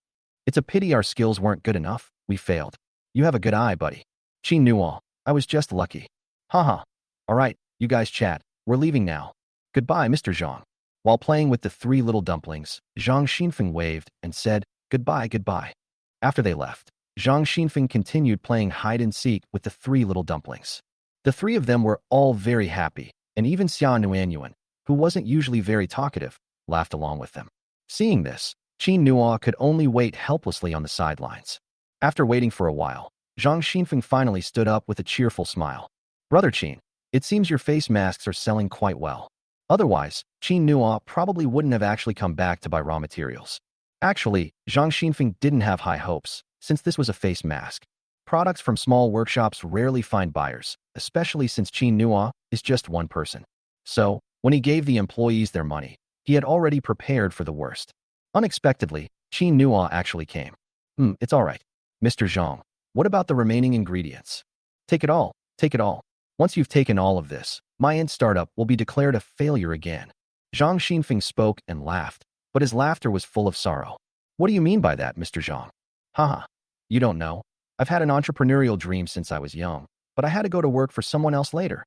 It's a pity our skills weren't good enough. We failed. You have a good eye, buddy." Qin Nua, "I was just lucky." "Haha. All right, you guys chat. We're leaving now. Goodbye, Mr. Zhang." While playing with the three little dumplings, Zhang Xinfeng waved and said, Goodbye. After they left, Zhang Xinfeng continued playing hide-and-seek with the three little dumplings. The three of them were all very happy, and even Xia Nuanyuan, who wasn't usually very talkative, laughed along with them. Seeing this, Qin Nua could only wait helplessly on the sidelines. After waiting for a while, Zhang Xinfeng finally stood up with a cheerful smile. "Brother Qin, it seems your face masks are selling quite well. Otherwise, Qin Nua probably wouldn't have actually come back to buy raw materials." Actually, Zhang Xinfeng didn't have high hopes, since this was a face mask. Products from small workshops rarely find buyers, especially since Qin Nua is just one person. So, when he gave the employees their money, he had already prepared for the worst. Unexpectedly, Qin Nua actually came. It's all right. Mr. Zhang, what about the remaining ingredients?" Take it all. Once you've taken all of this, my startup will be declared a failure again." Zhang Xinfeng spoke and laughed, but his laughter was full of sorrow. "What do you mean by that, Mr. Zhang?" "Haha. You don't know. I've had an entrepreneurial dream since I was young, but I had to go to work for someone else later.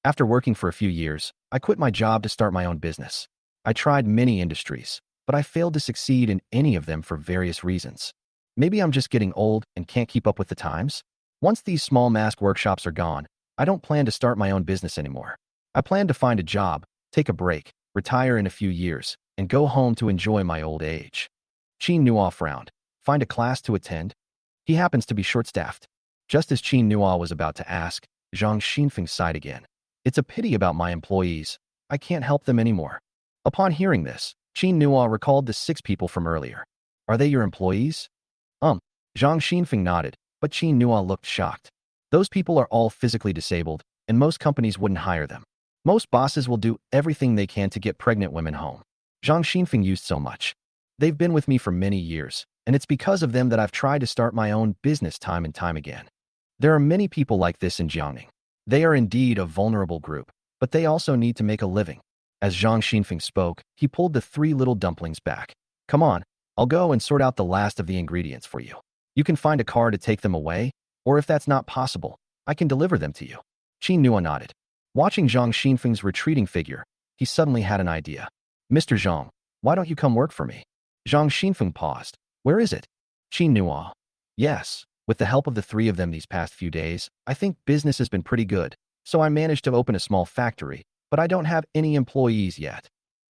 After working for a few years, I quit my job to start my own business. I tried many industries, but I failed to succeed in any of them for various reasons. Maybe I'm just getting old and can't keep up with the times. Once these small mask workshops are gone, I don't plan to start my own business anymore. I plan to find a job, take a break, retire in a few years, and go home to enjoy my old age." Qin Nua frowned. "Find a class to attend?" He happens to be short-staffed. Just as Qin Nua was about to ask, Zhang Xinfeng sighed again. "It's a pity about my employees. I can't help them anymore." Upon hearing this, Qin Nua recalled the six people from earlier. "Are they your employees?" Zhang Xinfeng nodded, but Qin Nua looked shocked. "Those people are all physically disabled, and most companies wouldn't hire them. Most bosses will do everything they can to get pregnant women home." Zhang Xinfeng used so much. "They've been with me for many years, and it's because of them that I've tried to start my own business time and time again. There are many people like this in Jiangning. They are indeed a vulnerable group, but they also need to make a living." As Zhang Xinfeng spoke, he pulled the three little dumplings back. "Come on, I'll go and sort out the last of the ingredients for you. You can find a car to take them away, or if that's not possible, I can deliver them to you." Qin Nua nodded. Watching Zhang Xinfeng's retreating figure, he suddenly had an idea. "Mr. Zhang, why don't you come work for me?" Zhang Xinfeng paused. "Where is it?" Qin Nua. "Yes, with the help of the three of them these past few days, I think business has been pretty good. So I managed to open a small factory, but I don't have any employees yet.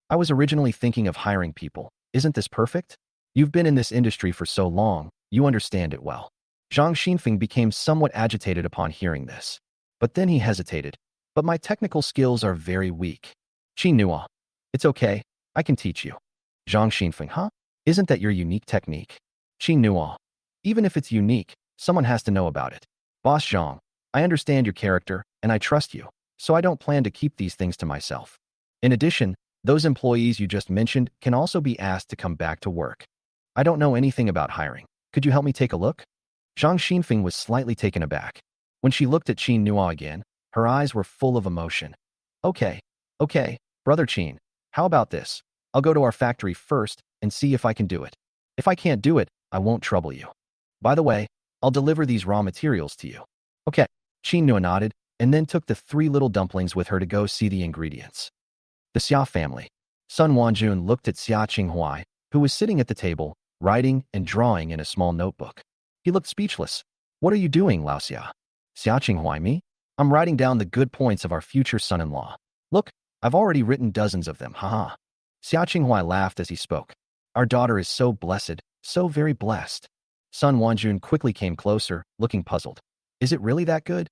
I was originally thinking of hiring people. Isn't this perfect? You've been in this industry for so long, you understand it well. Zhang Xinfeng became somewhat agitated upon hearing this. But then he hesitated. But my technical skills are very weak. Qin Nua. It's okay, I can teach you. Zhang Xinfeng, huh? Isn't that your unique technique? Qin Nua. Even if it's unique, someone has to know about it. Boss Zhang, I understand your character, and I trust you, so I don't plan to keep these things to myself. In addition, those employees you just mentioned can also be asked to come back to work. I don't know anything about hiring. Could you help me take a look? Zhang Xinfeng was slightly taken aback. When she looked at Qin Nua again, her eyes were full of emotion. Okay, brother Qin, how about this? I'll go to our factory first and see if I can do it. If I can't do it, I won't trouble you. By the way, I'll deliver these raw materials to you. Okay, Qin Nua nodded and then took the 3 little dumplings with her to go see the ingredients. The Xia family. Sun Wanjun looked at Xia Qinghuai, who was sitting at the table, writing and drawing in a small notebook. He looked speechless. What are you doing, Lao Xia? Xia Qinghuai, me? I'm writing down the good points of our future son-in-law. Look, I've already written dozens of them, haha. Xia Qinghuai laughed as he spoke. Our daughter is so blessed, so very blessed. Sun Wanjun quickly came closer, looking puzzled. Is it really that good?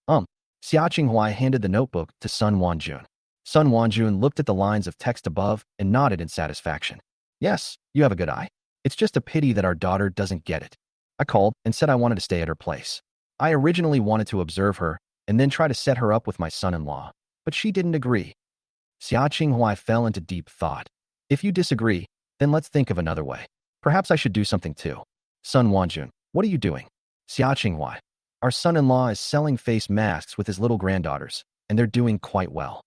Xia Qinghuai handed the notebook to Sun Wanjun. Sun Wanjun looked at the lines of text above and nodded in satisfaction. Yes, you have a good eye. It's just a pity that our daughter doesn't get it. I called and said I wanted to stay at her place. I originally wanted to observe her and then try to set her up with my son-in-law, but she didn't agree. Xia Qinghuai fell into deep thought. If you disagree, then let's think of another way. Perhaps I should do something too. Sun Wanjun, what are you doing? Xia Qinghuai, our son-in-law is selling face masks with his little granddaughters, and they're doing quite well.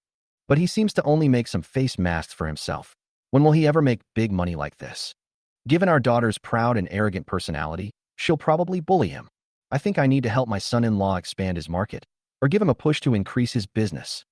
But he seems to only make some face masks for himself. When will he ever make big money like this? Given our daughter's proud and arrogant personality, she'll probably bully him. I think I need to help my son-in-law expand his market, or give him a push to increase his business.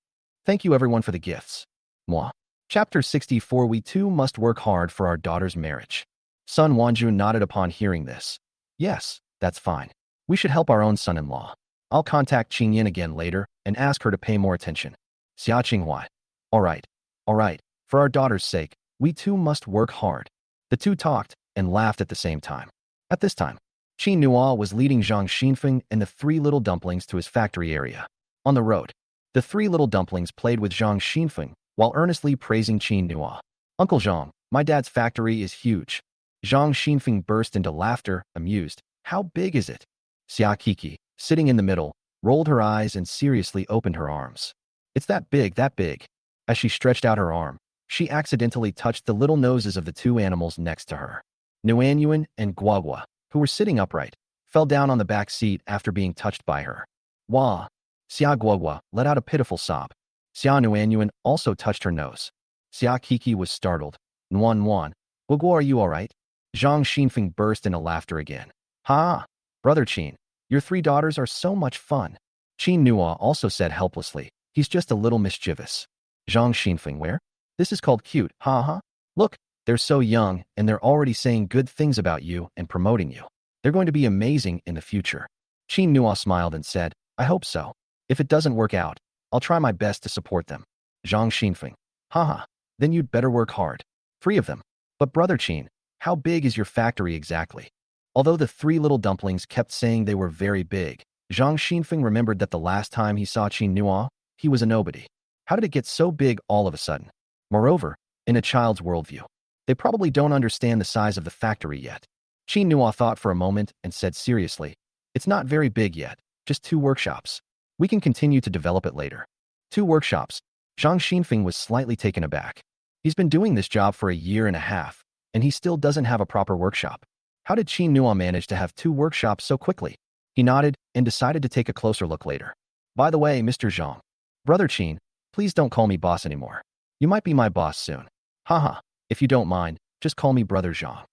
Thank you everyone for the gifts. Moi. Chapter 64. We too must work hard for our daughter's marriage. Sun Wanjun nodded upon hearing this. Yes, that's fine. We should help our own son-in-law. I'll contact Qing Yin again later and ask her to pay more attention. Xia Qinghuai. All right. For our daughter's sake, we too must work hard. The two talked and laughed at the same time. At this time, Qin Nua was leading Zhang Xinfeng and the 3 little dumplings to his factory area. On the road, the 3 little dumplings played with Zhang Xinfeng while earnestly praising Qin Nua. Uncle Zhang, my dad's factory is huge. Zhang Xinfeng burst into laughter, amused. How big is it? Xia Kiki, sitting in the middle, rolled her eyes and seriously opened her arms. It's that big. As she stretched out her arm, she accidentally touched the little noses of the 2 animals next to her. Nuanyuan and Guagua, who were sitting upright, fell down on the back seat after being touched by her. Wah! Xia Guagua let out a pitiful sob. Xia Nuanyuan also touched her nose. Xia Kiki was startled. Nuan, Guagua, are you all right? Zhang Xinfeng burst into laughter again. Ha! Brother Qin, your 3 daughters are so much fun. Qin Nua also said helplessly. He's just a little mischievous. Zhang Xinfeng, where? This is called cute, ha. Look, they're so young and they're already saying good things about you and promoting you. They're going to be amazing in the future. Qin Nua smiled and said, I hope so. If it doesn't work out, I'll try my best to support them. Zhang Xinfeng, haha, then you'd better work hard. 3 of them. But brother Qin, how big is your factory exactly? Although the 3 little dumplings kept saying they were very big, Zhang Xinfeng remembered that the last time he saw Qin Nua, he was a nobody. How did it get so big all of a sudden? Moreover, in a child's worldview, they probably don't understand the size of the factory yet. Qin Nua thought for a moment and said seriously, it's not very big yet, just 2 workshops. We can continue to develop it later. 2 workshops. Zhang Xinfeng was slightly taken aback. He's been doing this job for a year and a half, and he still doesn't have a proper workshop. How did Qin Nua manage to have 2 workshops so quickly? He nodded and decided to take a closer look later. By the way, Mr. Zhang. Brother Qin, please don't call me boss anymore. You might be my boss soon. Haha, if you don't mind, just call me Brother Zhang.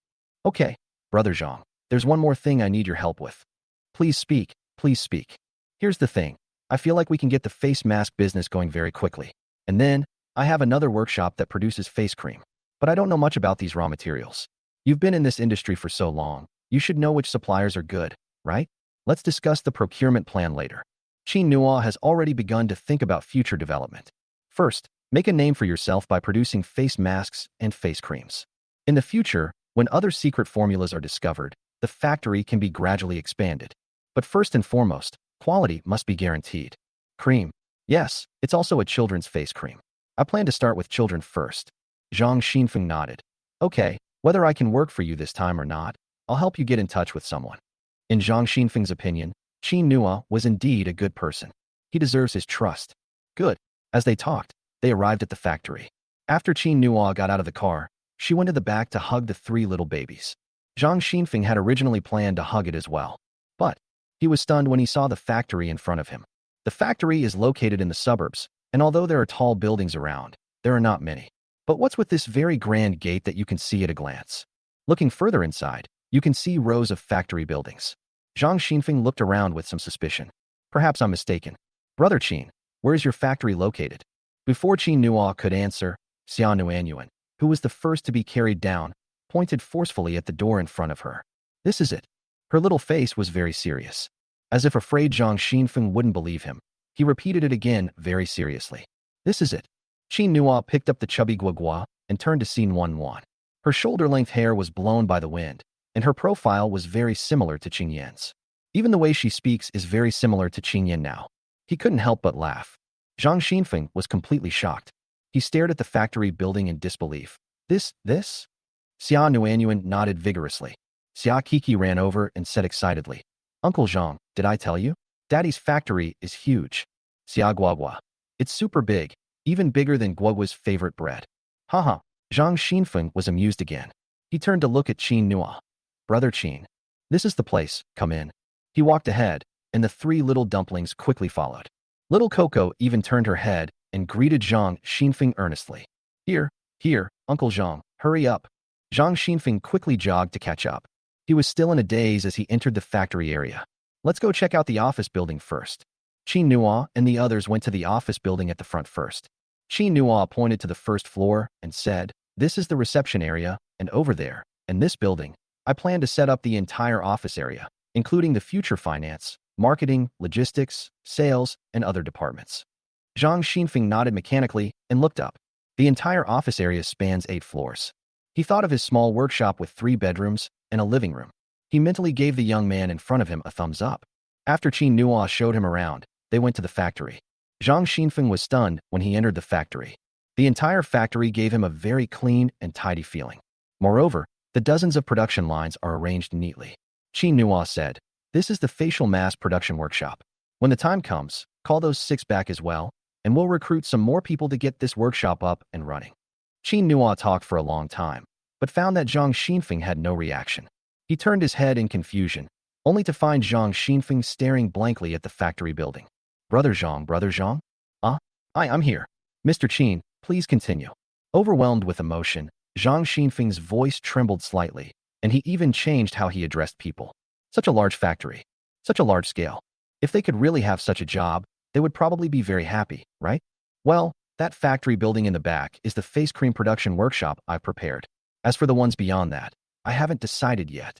Okay, Brother Zhang, there's one more thing I need your help with. Please speak. Here's the thing. I feel like we can get the face mask business going very quickly. And then, I have another workshop that produces face cream. But I don't know much about these raw materials. You've been in this industry for so long, you should know which suppliers are good, right? Let's discuss the procurement plan later. Qin Nua has already begun to think about future development. First, make a name for yourself by producing face masks and face creams. In the future, when other secret formulas are discovered, the factory can be gradually expanded. But first and foremost, quality must be guaranteed. Cream. Yes, it's also a children's face cream. I plan to start with children first. Zhang Xinfeng nodded. Okay, whether I can work for you this time or not, I'll help you get in touch with someone. In Zhang Xinfeng's opinion, Qin Nua was indeed a good person. He deserves his trust. Good. As they talked, they arrived at the factory. After Qin Nua got out of the car, she went to the back to hug the three little babies. Zhang Xinfeng had originally planned to hug it as well. But he was stunned when he saw the factory in front of him. The factory is located in the suburbs, and although there are tall buildings around, there are not many. But what's with this very grand gate that you can see at a glance? Looking further inside, you can see rows of factory buildings. Zhang Xinfeng looked around with some suspicion. Perhaps I'm mistaken. Brother Qin, where is your factory located? Before Qin Nua could answer, Xia Nuanyuan, who was the first to be carried down, pointed forcefully at the door in front of her. This is it. Her little face was very serious. As if afraid Zhang Xinfeng wouldn't believe him, he repeated it again very seriously. This is it. Qin Nua picked up the chubby guagua and turned to Xin Wanwan. Her shoulder-length hair was blown by the wind, and her profile was very similar to Qing Yan's. Even the way she speaks is very similar to Qing Yan now. He couldn't help but laugh. Zhang Xinfeng was completely shocked. He stared at the factory building in disbelief. This? Xia Nuanyuan nodded vigorously. Xia Kiki ran over and said excitedly, Uncle Zhang, did I tell you? Daddy's factory is huge. Xia Guagua. It's super big, even bigger than Guagua's favorite bread. Haha. Zhang Xinfeng was amused again. He turned to look at Qin Nua. Brother Qin. This is the place, come in. He walked ahead, and the three little dumplings quickly followed. Little Coco even turned her head and greeted Zhang Xinfeng earnestly. Here, Uncle Zhang, hurry up. Zhang Xinfeng quickly jogged to catch up. He was still in a daze as he entered the factory area. Let's go check out the office building first. Qin Nua and the others went to the office building at the front first. Qin Nua pointed to the first floor and said, This is the reception area, and over there, in this building, I plan to set up the entire office area, including the future finance, marketing, logistics, sales, and other departments. Zhang Xinfeng nodded mechanically and looked up. The entire office area spans 8 floors. He thought of his small workshop with 3 bedrooms and a living room. He mentally gave the young man in front of him a thumbs up. After Qin Nua showed him around, they went to the factory. Zhang Xinfeng was stunned when he entered the factory. The entire factory gave him a very clean and tidy feeling. Moreover, the dozens of production lines are arranged neatly. Qin Nua said, This is the facial mass production workshop. When the time comes, call those 6 back as well, and we'll recruit some more people to get this workshop up and running. Qin Nua talked for a long time, but found that Zhang Xinfeng had no reaction. He turned his head in confusion, only to find Zhang Xinfeng staring blankly at the factory building. Brother Zhang? I'm here. Mr. Qin, please continue. Overwhelmed with emotion, Zhang Xinfeng's voice trembled slightly, and he even changed how he addressed people. Such a large factory. Such a large scale. If they could really have such a job, they would probably be very happy, right? Well, that factory building in the back is the face cream production workshop I've prepared. As for the ones beyond that, I haven't decided yet.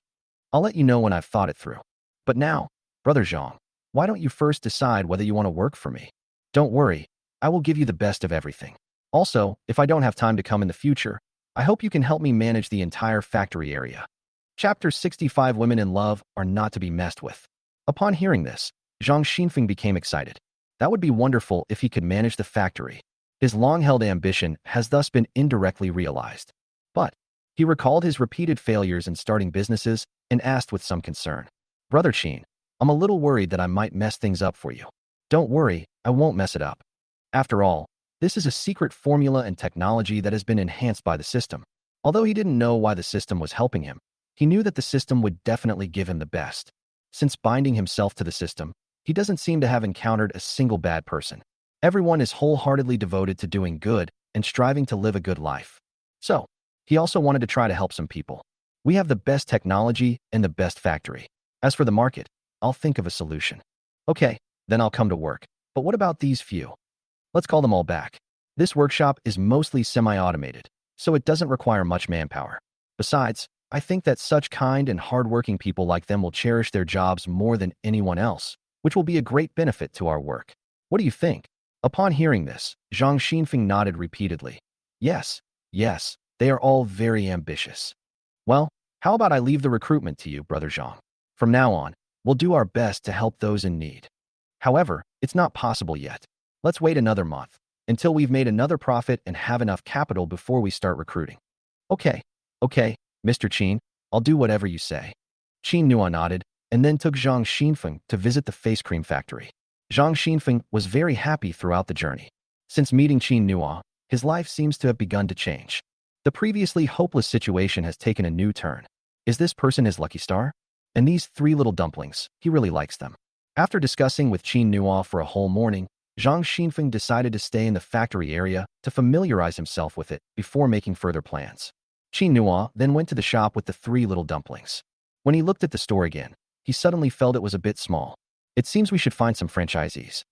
I'll let you know when I've thought it through. But now, Brother Zhang, why don't you first decide whether you want to work for me? Don't worry, I will give you the best of everything. Also, if I don't have time to come in the future, I hope you can help me manage the entire factory area. Chapter 65 Women in Love are not to be messed with. Upon hearing this, Zhang Xinfeng became excited. That would be wonderful if he could manage the factory. His long-held ambition has thus been indirectly realized. But he recalled his repeated failures in starting businesses and asked with some concern, Brother Qin, I'm a little worried that I might mess things up for you. Don't worry, I won't mess it up. After all, this is a secret formula and technology that has been enhanced by the system. Although he didn't know why the system was helping him, he knew that the system would definitely give him the best. Since binding himself to the system, he doesn't seem to have encountered a single bad person. Everyone is wholeheartedly devoted to doing good and striving to live a good life. So, he also wanted to try to help some people. We have the best technology and the best factory. As for the market, I'll think of a solution. Okay, then I'll come to work. But what about these few? Let's call them all back. This workshop is mostly semi-automated, so it doesn't require much manpower. Besides, I think that such kind and hardworking people like them will cherish their jobs more than anyone else. which will be a great benefit to our work. What do you think? Upon hearing this, Zhang Xinfeng nodded repeatedly. Yes, yes, they are all very ambitious. Well, how about I leave the recruitment to you, Brother Zhang? From now on, we'll do our best to help those in need. However, it's not possible yet. Let's wait another month, until we've made another profit and have enough capital before we start recruiting. Okay, okay, Mr. Qin, I'll do whatever you say. Qin Nua nodded, and then took Zhang Xinfeng to visit the face cream factory. Zhang Xinfeng was very happy throughout the journey. Since meeting Qin Nua, his life seems to have begun to change. The previously hopeless situation has taken a new turn. Is this person his lucky star? And these three little dumplings, he really likes them. After discussing with Qin Nua for a whole morning, Zhang Xinfeng decided to stay in the factory area to familiarize himself with it before making further plans. Qin Nua then went to the shop with the three little dumplings. When he looked at the store again, he suddenly felt it was a bit small. It seems we should find some franchisees.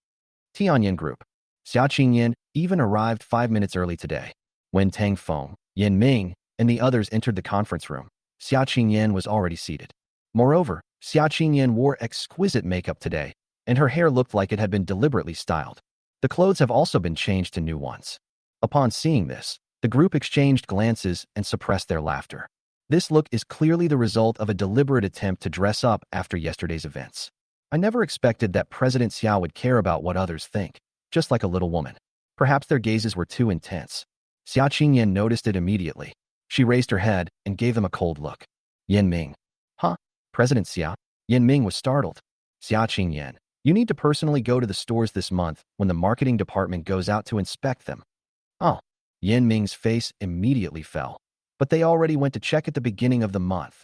Tianyan Group. Xia Qingyan even arrived 5 minutes early today. When Tang Feng, Yin Ming, and the others entered the conference room, Xia Qingyan was already seated. Moreover, Xia Qingyan wore exquisite makeup today, and her hair looked like it had been deliberately styled. The clothes have also been changed to new ones. Upon seeing this, the group exchanged glances and suppressed their laughter. This look is clearly the result of a deliberate attempt to dress up after yesterday's events. I never expected that President Xia would care about what others think, just like a little woman. Perhaps their gazes were too intense. Xia Qingyan noticed it immediately. She raised her head and gave them a cold look. Yin Ming. Huh? President Xia? Yin Ming was startled. Xia Qingyan, you need to personally go to the stores this month when the marketing department goes out to inspect them. Oh. Yin Ming's face immediately fell. But they already went to check at the beginning of the month.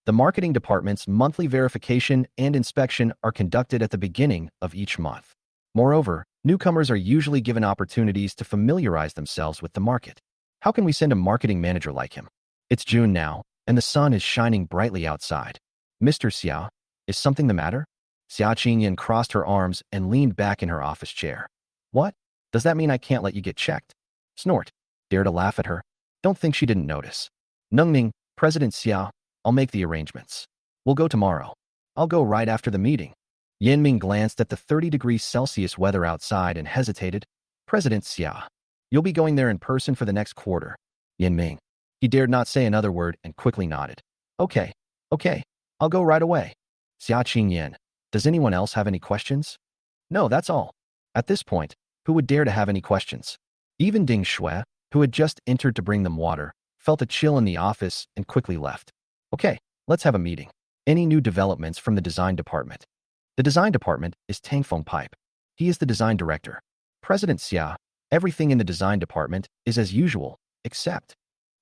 The marketing department's monthly verification and inspection are conducted at the beginning of each month. Moreover, newcomers are usually given opportunities to familiarize themselves with the market. How can we send a marketing manager like him? It's June now, and the sun is shining brightly outside. Mr. Xia, is something the matter? Xia Qingyan crossed her arms and leaned back in her office chair. What? Does that mean I can't let you get checked? Snort. Dare to laugh at her. Don't think she didn't notice. Nungning, President Xia, I'll make the arrangements. We'll go tomorrow. I'll go right after the meeting. Yin Ming glanced at the 30 degrees Celsius weather outside and hesitated. President Xia, you'll be going there in person for the next quarter. Yin Ming. He dared not say another word and quickly nodded. Okay, I'll go right away. Xia Qingyan, does anyone else have any questions? No, that's all. At this point, who would dare to have any questions? Even Ding Shui, who had just entered to bring them water, felt a chill in the office and quickly left. Okay, let's have a meeting. Any new developments from the design department? The design department is Tang Feng Pipe. He is the design director. President Xia, everything in the design department is as usual, except...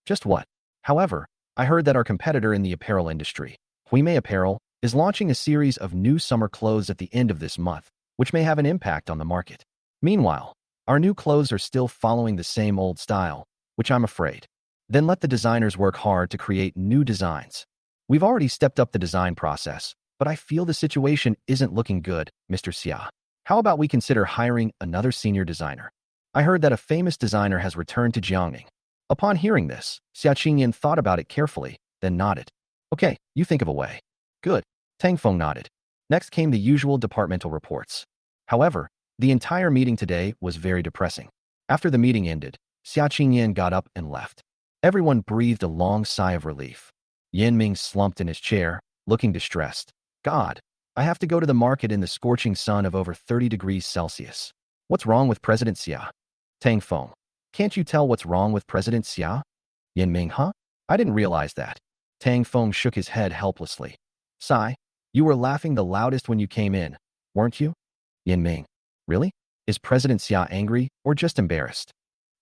Just what? However, I heard that our competitor in the apparel industry, Huimei Apparel, is launching a series of new summer clothes at the end of this month, which may have an impact on the market. Meanwhile, our new clothes are still following the same old style, which I'm afraid. Then let the designers work hard to create new designs. We've already stepped up the design process, but I feel the situation isn't looking good, Mr. Xia. How about we consider hiring another senior designer? I heard that a famous designer has returned to Jiangning. Upon hearing this, Xia Qingyan thought about it carefully, then nodded. Okay, you think of a way. Good. Tang Feng nodded. Next came the usual departmental reports. However, the entire meeting today was very depressing. After the meeting ended, Xia Qingyan got up and left. Everyone breathed a long sigh of relief. Yin Ming slumped in his chair, looking distressed. God, I have to go to the market in the scorching sun of over 30 degrees Celsius. What's wrong with President Xia? Tang Feng, can't you tell what's wrong with President Xia? Yin Ming, huh? I didn't realize that. Tang Feng shook his head helplessly. Sigh, you were laughing the loudest when you came in, weren't you? Yin Ming, really? Is President Xia angry or just embarrassed?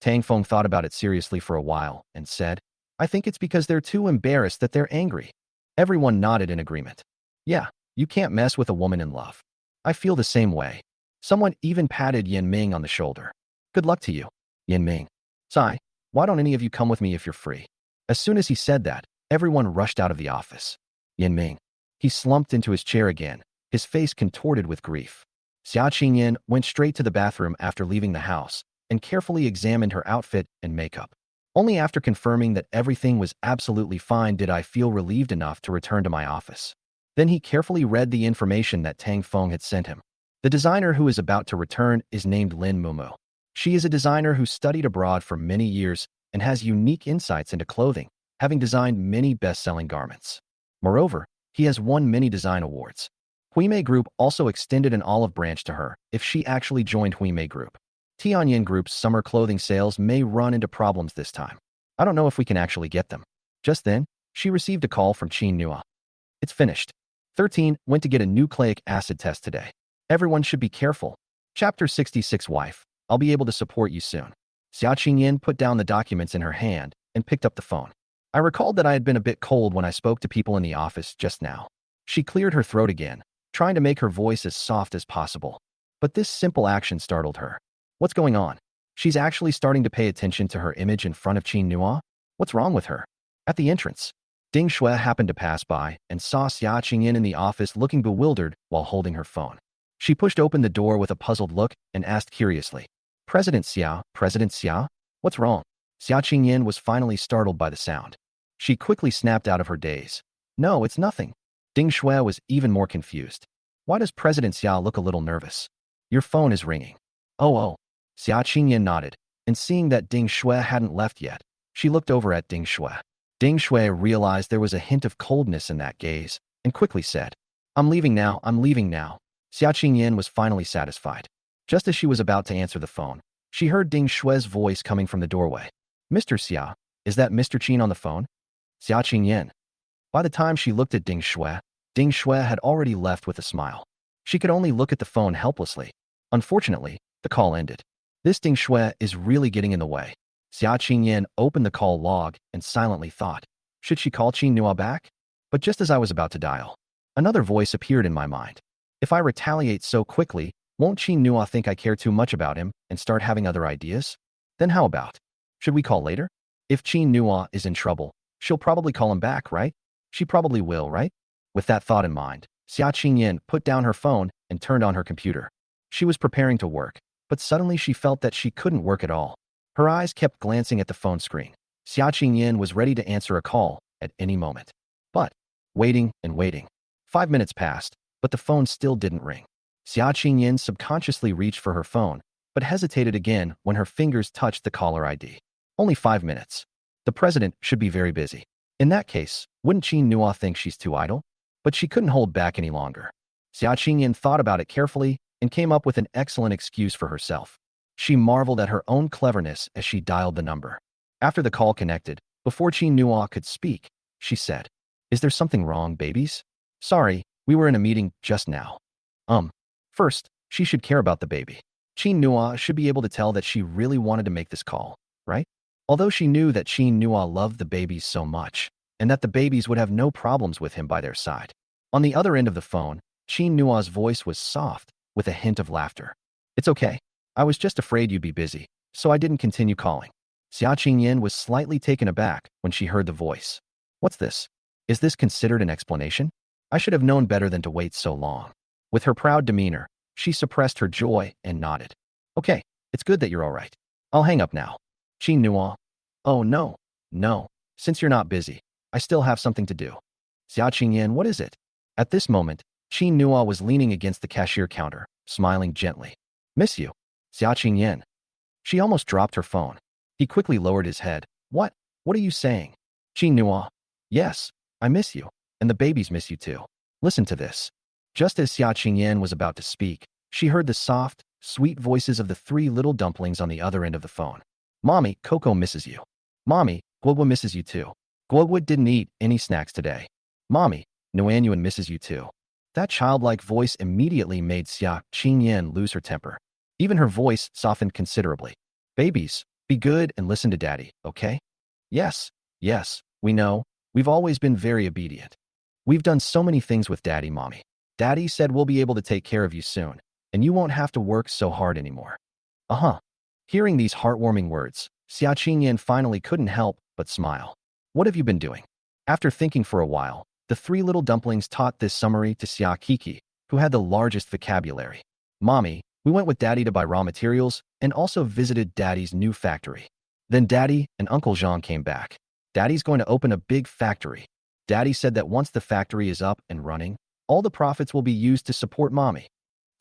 Tang Feng thought about it seriously for a while and said, I think it's because they're too embarrassed that they're angry. Everyone nodded in agreement. Yeah, you can't mess with a woman in love. I feel the same way. Someone even patted Yin Ming on the shoulder. Good luck to you, Yin Ming. Sigh, why don't any of you come with me if you're free? As soon as he said that, everyone rushed out of the office. Yin Ming. He slumped into his chair again, his face contorted with grief. Xia Qingyan went straight to the bathroom after leaving the house and carefully examined her outfit and makeup. Only after confirming that everything was absolutely fine did I feel relieved enough to return to my office. Then he carefully read the information that Tang Feng had sent him. The designer who is about to return is named Lin Mumu. She is a designer who studied abroad for many years and has unique insights into clothing, having designed many best-selling garments. Moreover, he has won many design awards. Huimei Group also extended an olive branch to her if she actually joined Huimei Group. Tianyan Group's summer clothing sales may run into problems this time. I don't know if we can actually get them. Just then, she received a call from Qin Nua. It's finished. 13 went to get a nucleic acid test today. Everyone should be careful. Chapter 66 Wife, I'll be able to support you soon. Xia Qingyan put down the documents in her hand and picked up the phone. I recalled that I had been a bit cold when I spoke to people in the office just now. She cleared her throat again, trying to make her voice as soft as possible. But this simple action startled her. What's going on? She's actually starting to pay attention to her image in front of Qin Nua? What's wrong with her? At the entrance, Ding Shui happened to pass by and saw Xia Qingyan in the office looking bewildered while holding her phone. She pushed open the door with a puzzled look and asked curiously, President Xia, what's wrong? Xia Qingyan was finally startled by the sound. She quickly snapped out of her daze. No, it's nothing. Ding Shui was even more confused. Why does President Xia look a little nervous? Your phone is ringing. Oh. Xia Qingyan nodded, and seeing that Ding Shui hadn't left yet, she looked over at Ding Shui. Ding Shui realized there was a hint of coldness in that gaze, and quickly said, I'm leaving now. Xia Qingyan was finally satisfied. Just as she was about to answer the phone, she heard Ding Shui's voice coming from the doorway. Mr. Xia, is that Mr. Qin on the phone? Xia Qingyan. By the time she looked at Ding Shui had already left with a smile. She could only look at the phone helplessly. Unfortunately, the call ended. This Ding Shui is really getting in the way. Xia Qingyan opened the call log and silently thought, should she call Qin Nua back? But just as I was about to dial, another voice appeared in my mind. If I retaliate so quickly, won't Qin Nua think I care too much about him and start having other ideas? Then how about? Should we call later? If Qin Nua is in trouble, she'll probably call him back, right? She probably will, right? With that thought in mind, Xia Qingyan put down her phone and turned on her computer. She was preparing to work, but suddenly she felt that she couldn't work at all. Her eyes kept glancing at the phone screen. Xia Qingyan was ready to answer a call at any moment. But, waiting and waiting. 5 minutes passed, but the phone still didn't ring. Xia Qingyan subconsciously reached for her phone, but hesitated again when her fingers touched the caller ID. Only 5 minutes. The president should be very busy. In that case, wouldn't Qin Nua think she's too idle? But she couldn't hold back any longer. Xia Qingyan thought about it carefully and came up with an excellent excuse for herself. She marveled at her own cleverness as she dialed the number. After the call connected, before Qin Nua could speak, she said, Is there something wrong, babies? Sorry, we were in a meeting just now. First, she should care about the baby. Qin Nua should be able to tell that she really wanted to make this call, right? Although she knew that Qin Nua loved the babies so much, and that the babies would have no problems with him by their side. On the other end of the phone, Qin Nua's voice was soft, with a hint of laughter. It's okay. I was just afraid you'd be busy, so I didn't continue calling. Xia Qingyan was slightly taken aback when she heard the voice. What's this? Is this considered an explanation? I should have known better than to wait so long. With her proud demeanor, she suppressed her joy and nodded. Okay, it's good that you're all right. I'll hang up now. Qin Nua. Oh no. Since you're not busy, I still have something to do. Xia Qingyan, what is it? At this moment, Qin Nua was leaning against the cashier counter, smiling gently. Miss you. Xia Qingyan. She almost dropped her phone. He quickly lowered his head. What? What are you saying? Qin Nua. Yes, I miss you, and the babies miss you too. Listen to this. Just as Xia Qingyan was about to speak, she heard the soft, sweet voices of the 3 little dumplings on the other end of the phone. Mommy, Coco misses you. Mommy, Guogua misses you too. Guogua didn't eat any snacks today. Mommy, Nuanyuan misses you too. That childlike voice immediately made Xia Qingyan lose her temper. Even her voice softened considerably. Babies, be good and listen to Daddy, okay? Yes, we know. We've always been very obedient. We've done so many things with Daddy, Mommy. Daddy said we'll be able to take care of you soon, and you won't have to work so hard anymore. Hearing these heartwarming words, Xia Qingyan finally couldn't help but smile. What have you been doing? After thinking for a while, the 3 little dumplings taught this summary to Xia Kiki, who had the largest vocabulary. Mommy, we went with Daddy to buy raw materials and also visited Daddy's new factory. Then Daddy and Uncle Jean came back. Daddy's going to open a big factory. Daddy said that once the factory is up and running, All the profits will be used to support mommy.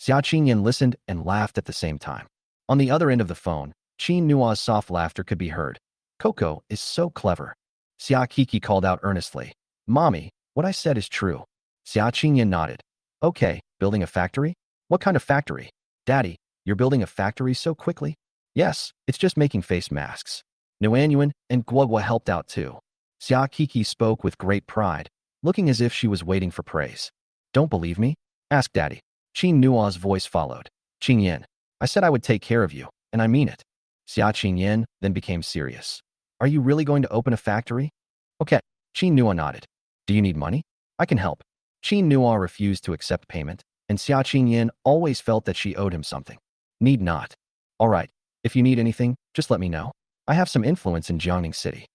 Xia Qingyan listened and laughed at the same time. On the other end of the phone, Qin Nua's soft laughter could be heard. Coco is so clever. Xia Kiki called out earnestly. Mommy, what I said is true. Xia Qingyan nodded. Okay, building a factory? What kind of factory? Daddy, you're building a factory so quickly? Yes, it's just making face masks. Nuanyuan and Guogua helped out too. Xia Kiki spoke with great pride, looking as if she was waiting for praise. Don't believe me? Ask Daddy. Qin Nua's voice followed. Qingyan, I said I would take care of you, and I mean it. Xia Qingyan then became serious. Are you really going to open a factory? Okay. Qin Nua nodded. Do you need money? I can help. Qin Nua refused to accept payment, and Xia Qingyan always felt that she owed him something. Need not. All right. If you need anything, just let me know. I have some influence in Jiangning City.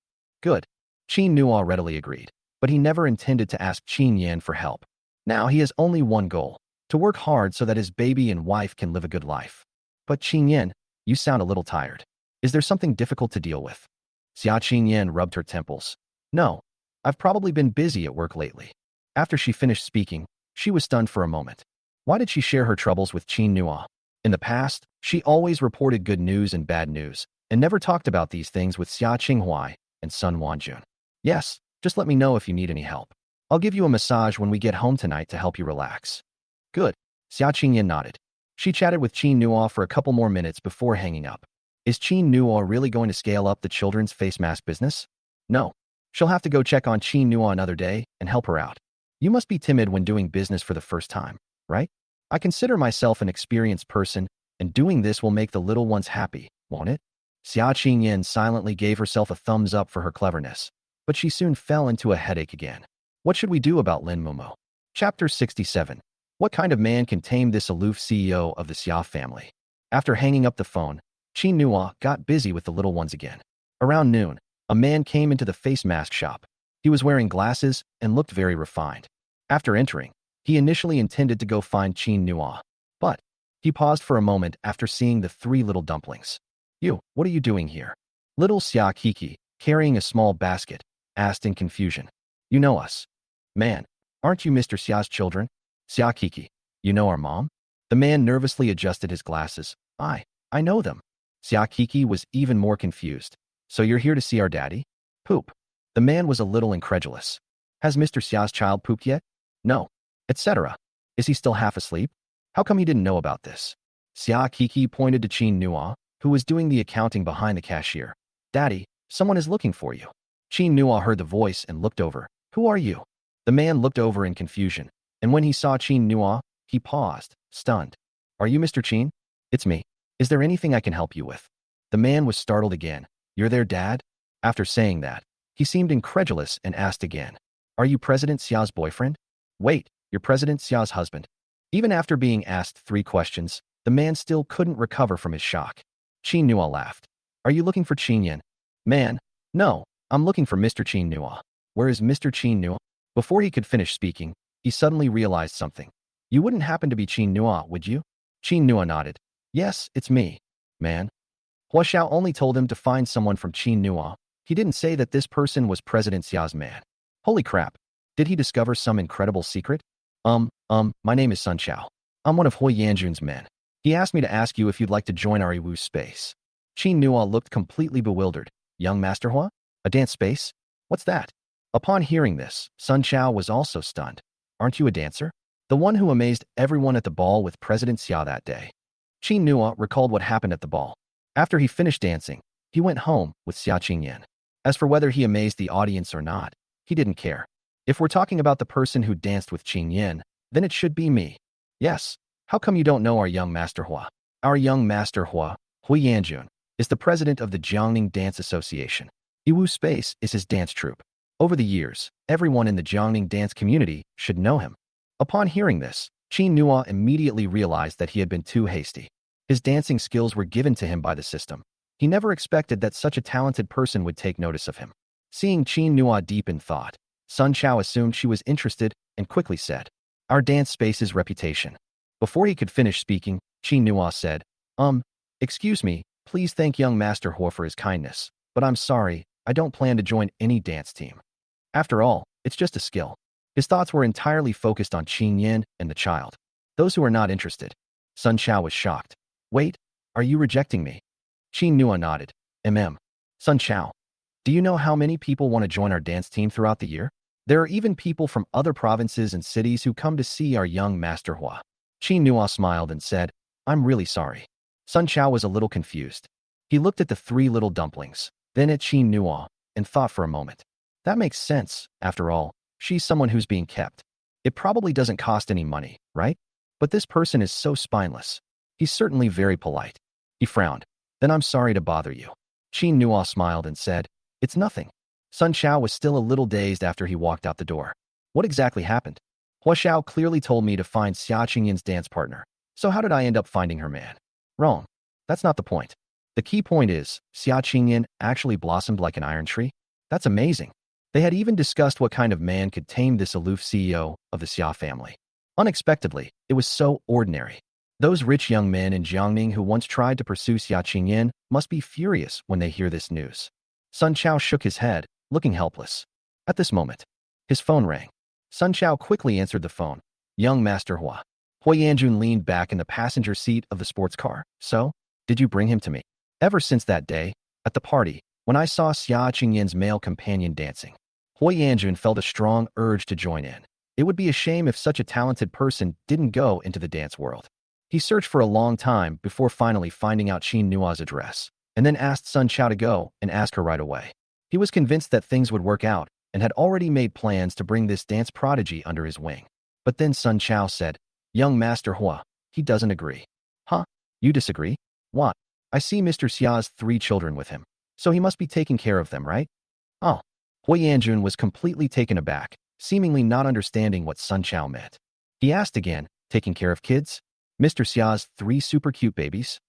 Good. Qin Nua readily agreed, but he never intended to ask Qin Yan for help. Now he has only one goal, to work hard so that his baby and wife can live a good life. But Qin Yan, you sound a little tired. Is there something difficult to deal with? Xia Qingyan rubbed her temples. No, I've probably been busy at work lately. After she finished speaking, she was stunned for a moment. Why did she share her troubles with Qin Nua? In the past, she always reported good news and bad news, and never talked about these things with Xia Qinghuai and Sun Wanjun. Yes, just let me know if you need any help. I'll give you a massage when we get home tonight to help you relax. Good. Xia Qingyan nodded. She chatted with Qin Nua for a couple more minutes before hanging up. Is Qin Nua really going to scale up the children's face mask business? No. She'll have to go check on Qin Nua another day and help her out. You must be timid when doing business for the first time, right? I consider myself an experienced person, and doing this will make the little ones happy, won't it? Xia Qingyan silently gave herself a thumbs up for her cleverness, but she soon fell into a headache again. What should we do about Lin Momo? Chapter 67. What kind of man can tame this aloof CEO of the Xia family? After hanging up the phone, Qin Nua got busy with the little ones again. Around noon, a man came into the face mask shop. He was wearing glasses and looked very refined. After entering, he initially intended to go find Qin Nua, but he paused for a moment after seeing the three little dumplings. You, what are you doing here? Little Xia Kiki, carrying a small basket, asked in confusion. You know us. Man, aren't you Mr. Xia's children? Xia Kiki, you know our mom? The man nervously adjusted his glasses. I know them. Xia Kiki was even more confused. So you're here to see our daddy? Poop. The man was a little incredulous. Has Mr. Xia's child pooped yet? No. Etc. Is he still half asleep? How come he didn't know about this? Xia Kiki pointed to Qin Nua, who was doing the accounting behind the cashier. Daddy, someone is looking for you. Qin Nua heard the voice and looked over. Who are you? The man looked over in confusion, and when he saw Qin Nua, he paused, stunned. Are you Mr. Qin? It's me. Is there anything I can help you with? The man was startled again. You're their dad? After saying that, he seemed incredulous and asked again. Are you President Xia's boyfriend? Wait, you're President Xia's husband? Even after being asked 3 questions, the man still couldn't recover from his shock. Qin Nua laughed. Are you looking for Qin Yan? Man, no, I'm looking for Mr. Qin Nua. Where is Mr. Qin Nua? Before he could finish speaking, he suddenly realized something. You wouldn't happen to be Qin Nua, would you? Qin Nua nodded. Yes, it's me. Man. Hua Xiao only told him to find someone from Qin Nua. He didn't say that this person was President Xia's man. Holy crap. Did he discover some incredible secret? My name is Sun Xiao. I'm one of Hui Yanjun's men. He asked me to ask you if you'd like to join our Iwu space. Qin Nua looked completely bewildered. Young Master Hua? A dance space? What's that? Upon hearing this, Sun Xiao was also stunned. Aren't you a dancer? The one who amazed everyone at the ball with President Xia that day. Qin Nua recalled what happened at the ball. After he finished dancing, he went home with Xia Qingyan. As for whether he amazed the audience or not, he didn't care. If we're talking about the person who danced with Qin Yan, then it should be me. Yes. How come you don't know our young Master Hua? Our young Master Hua, Hui Yanjun, is the president of the Jiangning Dance Association. Iwu Space is his dance troupe. Over the years, everyone in the Jiangning dance community should know him. Upon hearing this, Qin Nua immediately realized that he had been too hasty. His dancing skills were given to him by the system. He never expected that such a talented person would take notice of him. Seeing Qin Nua deep in thought, Sun Xiao assumed she was interested and quickly said, Our dance space's reputation. Before he could finish speaking, Qin Nua said, Excuse me, please thank young Master Hua for his kindness, but I'm sorry, I don't plan to join any dance team. After all, it's just a skill. His thoughts were entirely focused on Qin Yin and the child. Those who are not interested. Sun Chao was shocked. Wait, are you rejecting me? Qin Nua nodded. Sun Chao, do you know how many people want to join our dance team throughout the year? There are even people from other provinces and cities who come to see our young Master Hua. Qin Nua smiled and said, I'm really sorry. Sun Chao was a little confused. He looked at the three little dumplings, then at Qin Nua, and thought for a moment. That makes sense. After all, she's someone who's being kept. It probably doesn't cost any money, right? But this person is so spineless. He's certainly very polite. He frowned. Then I'm sorry to bother you. Qin Nua smiled and said, It's nothing. Sun Chao was still a little dazed after he walked out the door. What exactly happened? Hua Xiao clearly told me to find Xia Qingyin's dance partner. So how did I end up finding her man? Wrong. That's not the point. The key point is, Xia Qingyin actually blossomed like an iron tree? That's amazing. They had even discussed what kind of man could tame this aloof CEO of the Xia family. Unexpectedly, it was so ordinary. Those rich young men in Jiangning who once tried to pursue Xia Qingyin must be furious when they hear this news. Sun Chao shook his head, looking helpless. At this moment, his phone rang. Sun Chao quickly answered the phone. Young Master Hua. Hua Yanjun leaned back in the passenger seat of the sports car. So, did you bring him to me? Ever since that day, at the party, when I saw Xia Qingyin's male companion dancing, Hua Yanjun felt a strong urge to join in. It would be a shame if such a talented person didn't go into the dance world. He searched for a long time before finally finding out Qin Nua's address, and then asked Sun Chao to go and ask her right away. He was convinced that things would work out and had already made plans to bring this dance prodigy under his wing. But then Sun Chao said, Young Master Hua, he doesn't agree. Huh? You disagree? What? I see Mr. Xia's 3 children with him, so he must be taking care of them, right? Oh. Hua Yanjun was completely taken aback, seemingly not understanding what Sun Chao meant. He asked again, taking care of kids? Mr. Xia's 3 super cute babies?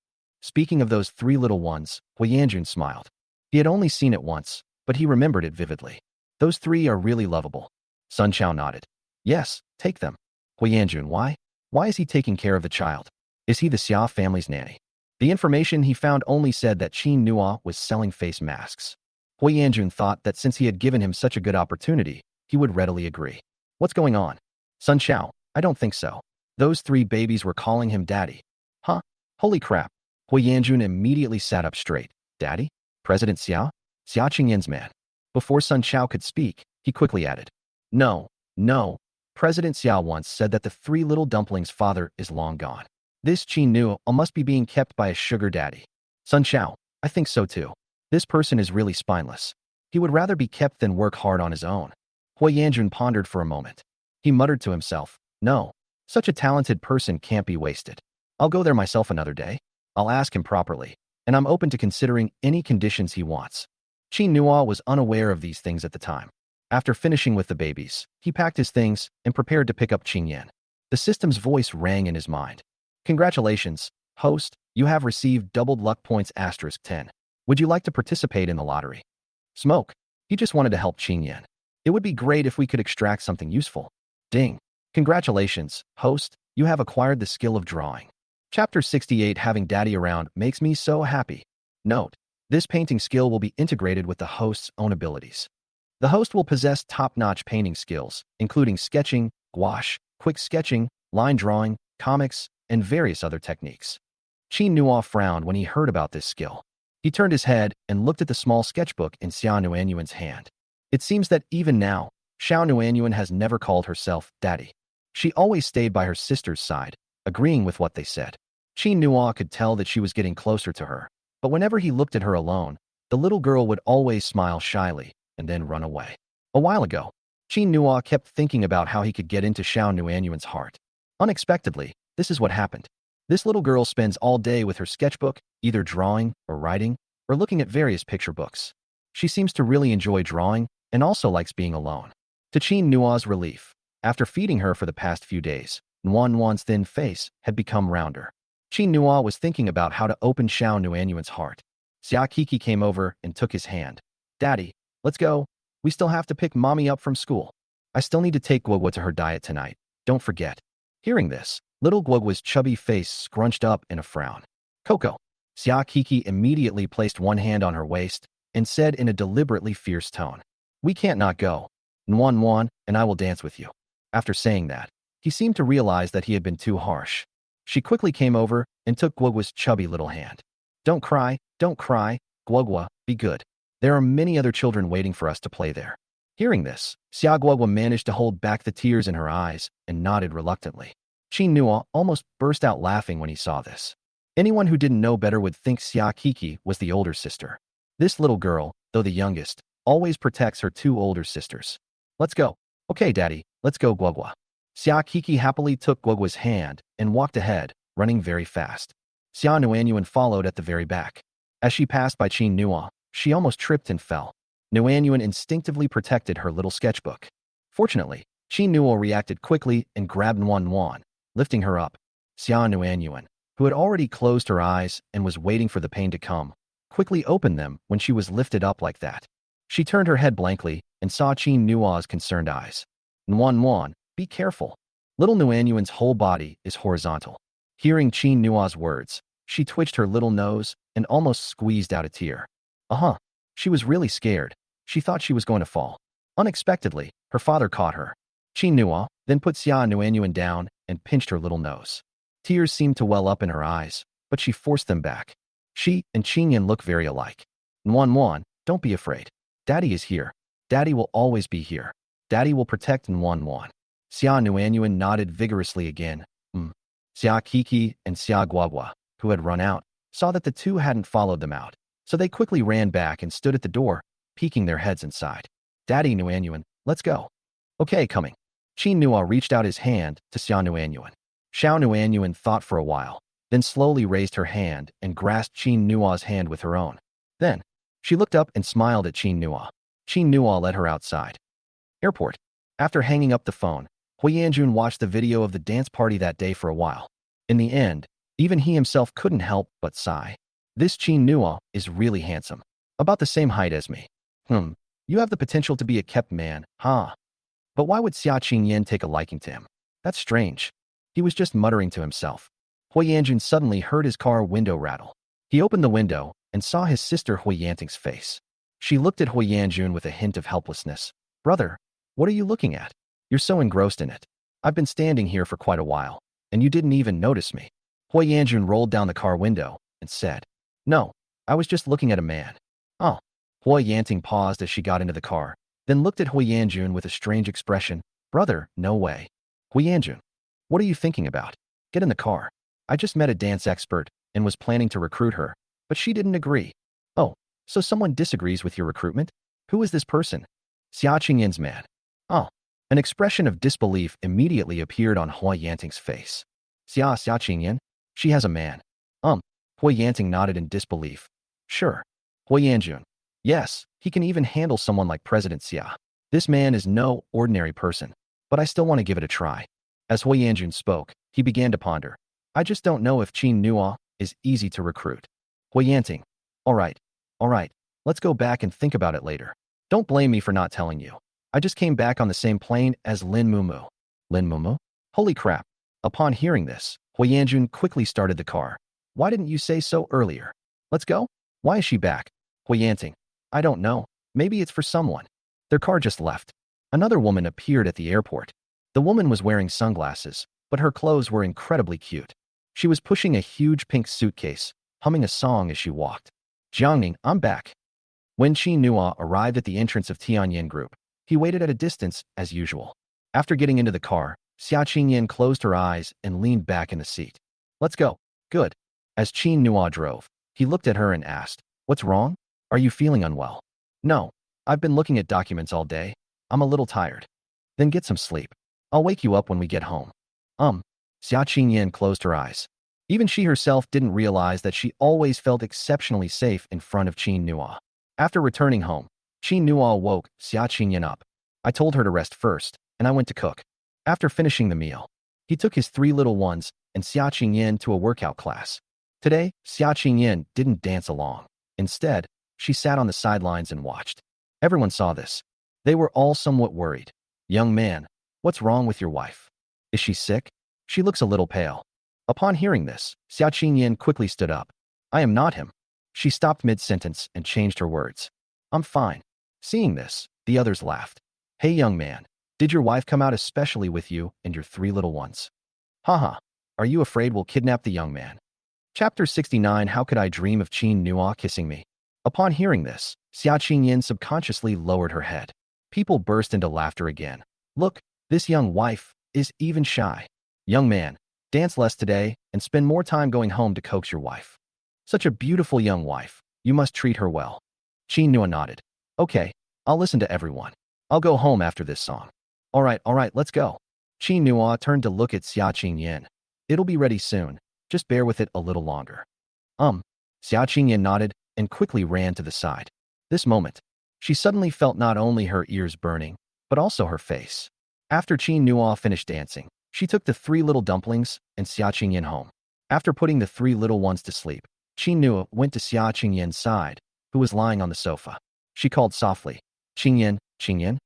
Speaking of those 3 little ones, Hua Yanjun smiled. He had only seen it once, but he remembered it vividly. Those 3 are really lovable. Sun Chao nodded. Yes, take them. Hua Yanjun, why? Why is he taking care of the child? Is he the Xia family's nanny? The information he found only said that Qin Nua was selling face masks. Hua Yanjun thought that since he had given him such a good opportunity, he would readily agree. What's going on? Sun Chao, I don't think so. Those 3 babies were calling him daddy. Huh? Holy crap. Hua Yanjun immediately sat up straight. Daddy? President Xia? Xia Qingyin's man. Before Sun Chao could speak, he quickly added. No. President Xia once said that the 3 little dumplings' father is long gone. This Qin Nua must be being kept by a sugar daddy. Sun Chao, I think so too. This person is really spineless. He would rather be kept than work hard on his own. Hua Yanjun pondered for a moment. He muttered to himself, No. Such a talented person can't be wasted. I'll go there myself another day. I'll ask him properly, and I'm open to considering any conditions he wants. Qin Nua was unaware of these things at the time. After finishing with the babies, he packed his things and prepared to pick up Qin Yan. The system's voice rang in his mind. Congratulations, host, you have received doubled luck points *10. Would you like to participate in the lottery? Smoke. He just wanted to help Qin Yan. It would be great if we could extract something useful. Ding. Congratulations, host, you have acquired the skill of drawing. Chapter 68 Having Daddy around makes me so happy. Note, this painting skill will be integrated with the host's own abilities. The host will possess top-notch painting skills, including sketching, gouache, quick sketching, line drawing, comics, and various other techniques. Qin Nua frowned when he heard about this skill. He turned his head and looked at the small sketchbook in Xia Nuanyuan's hand. It seems that even now, Xiao Nuanyuan has never called herself daddy. She always stayed by her sister's side, agreeing with what they said. Qin Nua could tell that she was getting closer to her, but whenever he looked at her alone, the little girl would always smile shyly and then run away. A while ago, Qin Nua kept thinking about how he could get into Xiao Nuanyuan's heart. Unexpectedly, this is what happened. This little girl spends all day with her sketchbook, either drawing or writing, or looking at various picture books. She seems to really enjoy drawing and also likes being alone. To Qin Nua's relief, after feeding her for the past few days, Nuan's thin face had become rounder. Qin Nua was thinking about how to open Xiao Nuanyuan's heart. Xia Kiki came over and took his hand. Daddy, let's go. We still have to pick mommy up from school. I still need to take Guogua to her diet tonight. Don't forget. Hearing this, little Guogua's chubby face scrunched up in a frown. Coco. Xia Kiki immediately placed one hand on her waist and said in a deliberately fierce tone. We can't not go. Nwan, and I will dance with you. After saying that, he seemed to realize that he had been too harsh. She quickly came over and took Guogua's chubby little hand. Don't cry, Guogua, be good. There are many other children waiting for us to play there. Hearing this, Xia Guogua managed to hold back the tears in her eyes and nodded reluctantly. Qin Nua almost burst out laughing when he saw this. Anyone who didn't know better would think Xia Kiki was the older sister. This little girl, though the youngest, always protects her two older sisters. Let's go. Okay, Daddy, let's go, Guogua. Xia Kiki happily took Guogua's hand and walked ahead, running very fast. Xia Nuanyuan followed at the very back. As she passed by Qin Nua, she almost tripped and fell. Nuanyuan instinctively protected her little sketchbook. Fortunately, Qin Nua reacted quickly and grabbed Nuan, lifting her up. Xia Nuanyuan, who had already closed her eyes and was waiting for the pain to come, quickly opened them when she was lifted up like that. She turned her head blankly and saw Qin Nua's concerned eyes. Nuan, be careful. Little Nuanyuan's whole body is horizontal. Hearing Qin Nua's words, she twitched her little nose and almost squeezed out a tear. She was really scared. She thought she was going to fall. Unexpectedly, her father caught her. Qin Nua then put Xia Nuanyuan down and pinched her little nose. Tears seemed to well up in her eyes, but she forced them back. She and Qinyan look very alike. Nuan, don't be afraid. Daddy is here. Daddy will always be here. Daddy will protect Nuan. Xia Nuanyuan nodded vigorously again. Xia Kiki and Xia Guogua, who had run out, saw that the two hadn't followed them out, so they quickly ran back and stood at the door, peeking their heads inside. Daddy Nuanyuan, let's go. Okay, coming. Qin Nua reached out his hand to Xia Nuanyuan. Xiao Nuanyuan thought for a while, then slowly raised her hand and grasped Qin Nua's hand with her own. Then, she looked up and smiled at Qin Nua. Qin Nua led her outside. Airport. After hanging up the phone, Hui Yanjun watched the video of the dance party that day for a while. In the end, even he himself couldn't help but sigh. This Qin Nua is really handsome. About the same height as me. You have the potential to be a kept man, huh? But why would Xia Qingyan take a liking to him? That's strange. He was just muttering to himself. Hui Yanjun suddenly heard his car window rattle. He opened the window and saw his sister Hui Yanting's face. She looked at Hui Yanjun with a hint of helplessness. Brother, what are you looking at? You're so engrossed in it. I've been standing here for quite a while, and you didn't even notice me. Hui Yanjun rolled down the car window and said, No, I was just looking at a man. Oh. Hui Yanting paused as she got into the car, then looked at Hui Yanjun with a strange expression. Brother, no way. Hui Yanjun, what are you thinking about? Get in the car. I just met a dance expert and was planning to recruit her, but she didn't agree. Oh, so someone disagrees with your recruitment? Who is this person? Xia Qingyan's man. Oh. An expression of disbelief immediately appeared on Hui Yanting's face. Xia Qingyan? She has a man. Hui Yanting nodded in disbelief. Sure. Hui Yanjun. Yes, he can even handle someone like President Xia. This man is no ordinary person, but I still want to give it a try. As Hui Yanjun spoke, he began to ponder. I just don't know if Qin Nua is easy to recruit. Hui Yanting. All right. Let's go back and think about it later. Don't blame me for not telling you. I just came back on the same plane as Lin Mumu. Lin Mumu? Holy crap. Upon hearing this, Hui Yanjun quickly started the car. Why didn't you say so earlier? Let's go? Why is she back? Hui Yanting. I don't know. Maybe it's for someone. Their car just left. Another woman appeared at the airport. The woman was wearing sunglasses, but her clothes were incredibly cute. She was pushing a huge pink suitcase, humming a song as she walked. Jiangning, I'm back. When Qin Nua arrived at the entrance of Tianyan Group, he waited at a distance as usual. After getting into the car, Xia Qingyan closed her eyes and leaned back in the seat. Let's go. Good. As Qin Nua drove, he looked at her and asked, What's wrong? Are you feeling unwell? No. I've been looking at documents all day. I'm a little tired. Then get some sleep. I'll wake you up when we get home. Xia Qingyan closed her eyes. Even she herself didn't realize that she always felt exceptionally safe in front of Qin Nua. After returning home, Qin Nua woke Xia Qingyan up. I told her to rest first, and I went to cook. After finishing the meal, he took his 3 little ones and Xia Qingyan to a workout class. Today, Xia Qingyan didn't dance along. Instead, she sat on the sidelines and watched. Everyone saw this. They were all somewhat worried. Young man, what's wrong with your wife? Is she sick? She looks a little pale. Upon hearing this, Xia Qingyan quickly stood up. I am not him. She stopped mid-sentence and changed her words. I'm fine. Seeing this, the others laughed. Hey young man, did your wife come out especially with you and your 3 little ones? Haha, are you afraid we'll kidnap the young man? Chapter 69. How could I dream of Qin Nua kissing me? Upon hearing this, Xia Qingyin subconsciously lowered her head. People burst into laughter again. Look, this young wife is even shy. Young man, dance less today and spend more time going home to coax your wife. Such a beautiful young wife. You must treat her well. Qin Nua nodded. Okay, I'll listen to everyone. I'll go home after this song. All right, let's go. Qin Nua turned to look at Xia Qingyin. It'll be ready soon. Just bear with it a little longer. Xia Qingyin nodded and quickly ran to the side. This moment, she suddenly felt not only her ears burning, but also her face. After Qin Nua finished dancing, she took the 3 little dumplings and Xia Qingyin home. After putting the 3 little ones to sleep, Qin Nua went to Xia Qingyin's side, who was lying on the sofa. She called softly, Qingyin, Qingyin.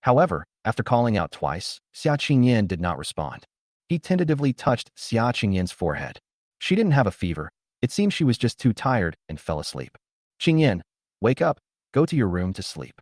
However, after calling out twice, Xia Qingyin did not respond. He tentatively touched Xia Qingyin's forehead. She didn't have a fever. It seemed she was just too tired and fell asleep. Qingyin, wake up. Go to your room to sleep.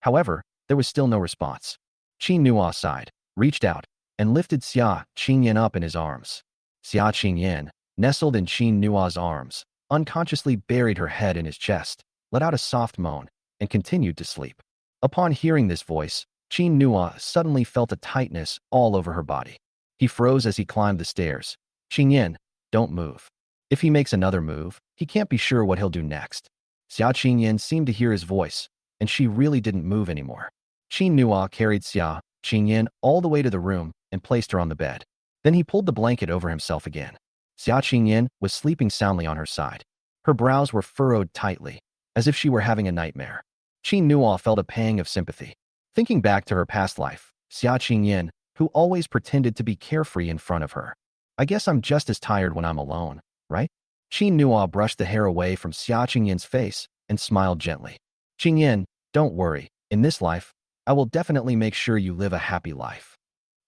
However, there was still no response. Qin Nua sighed, reached out, and lifted Xia Qingyin up in his arms. Xia Qingyin, nestled in Qin Nua's arms, unconsciously buried her head in his chest, let out a soft moan, and continued to sleep. Upon hearing this voice, Qin Nua suddenly felt a tightness all over her body. He froze as he climbed the stairs. Qingyin, don't move. If he makes another move, he can't be sure what he'll do next. Xia Qingyin seemed to hear his voice, and she really didn't move anymore. Qin Nua carried Xia Qingyin all the way to the room and placed her on the bed. Then he pulled the blanket over himself again. Xia Qingyin was sleeping soundly on her side. Her brows were furrowed tightly, as if she were having a nightmare. Qin Nua felt a pang of sympathy. Thinking back to her past life, Xia Qingyin, who always pretended to be carefree in front of her. I guess I'm just as tired when I'm alone, right? Qin Nua brushed the hair away from Xia Qingyin's face and smiled gently. Qingyin, don't worry. In this life, I will definitely make sure you live a happy life.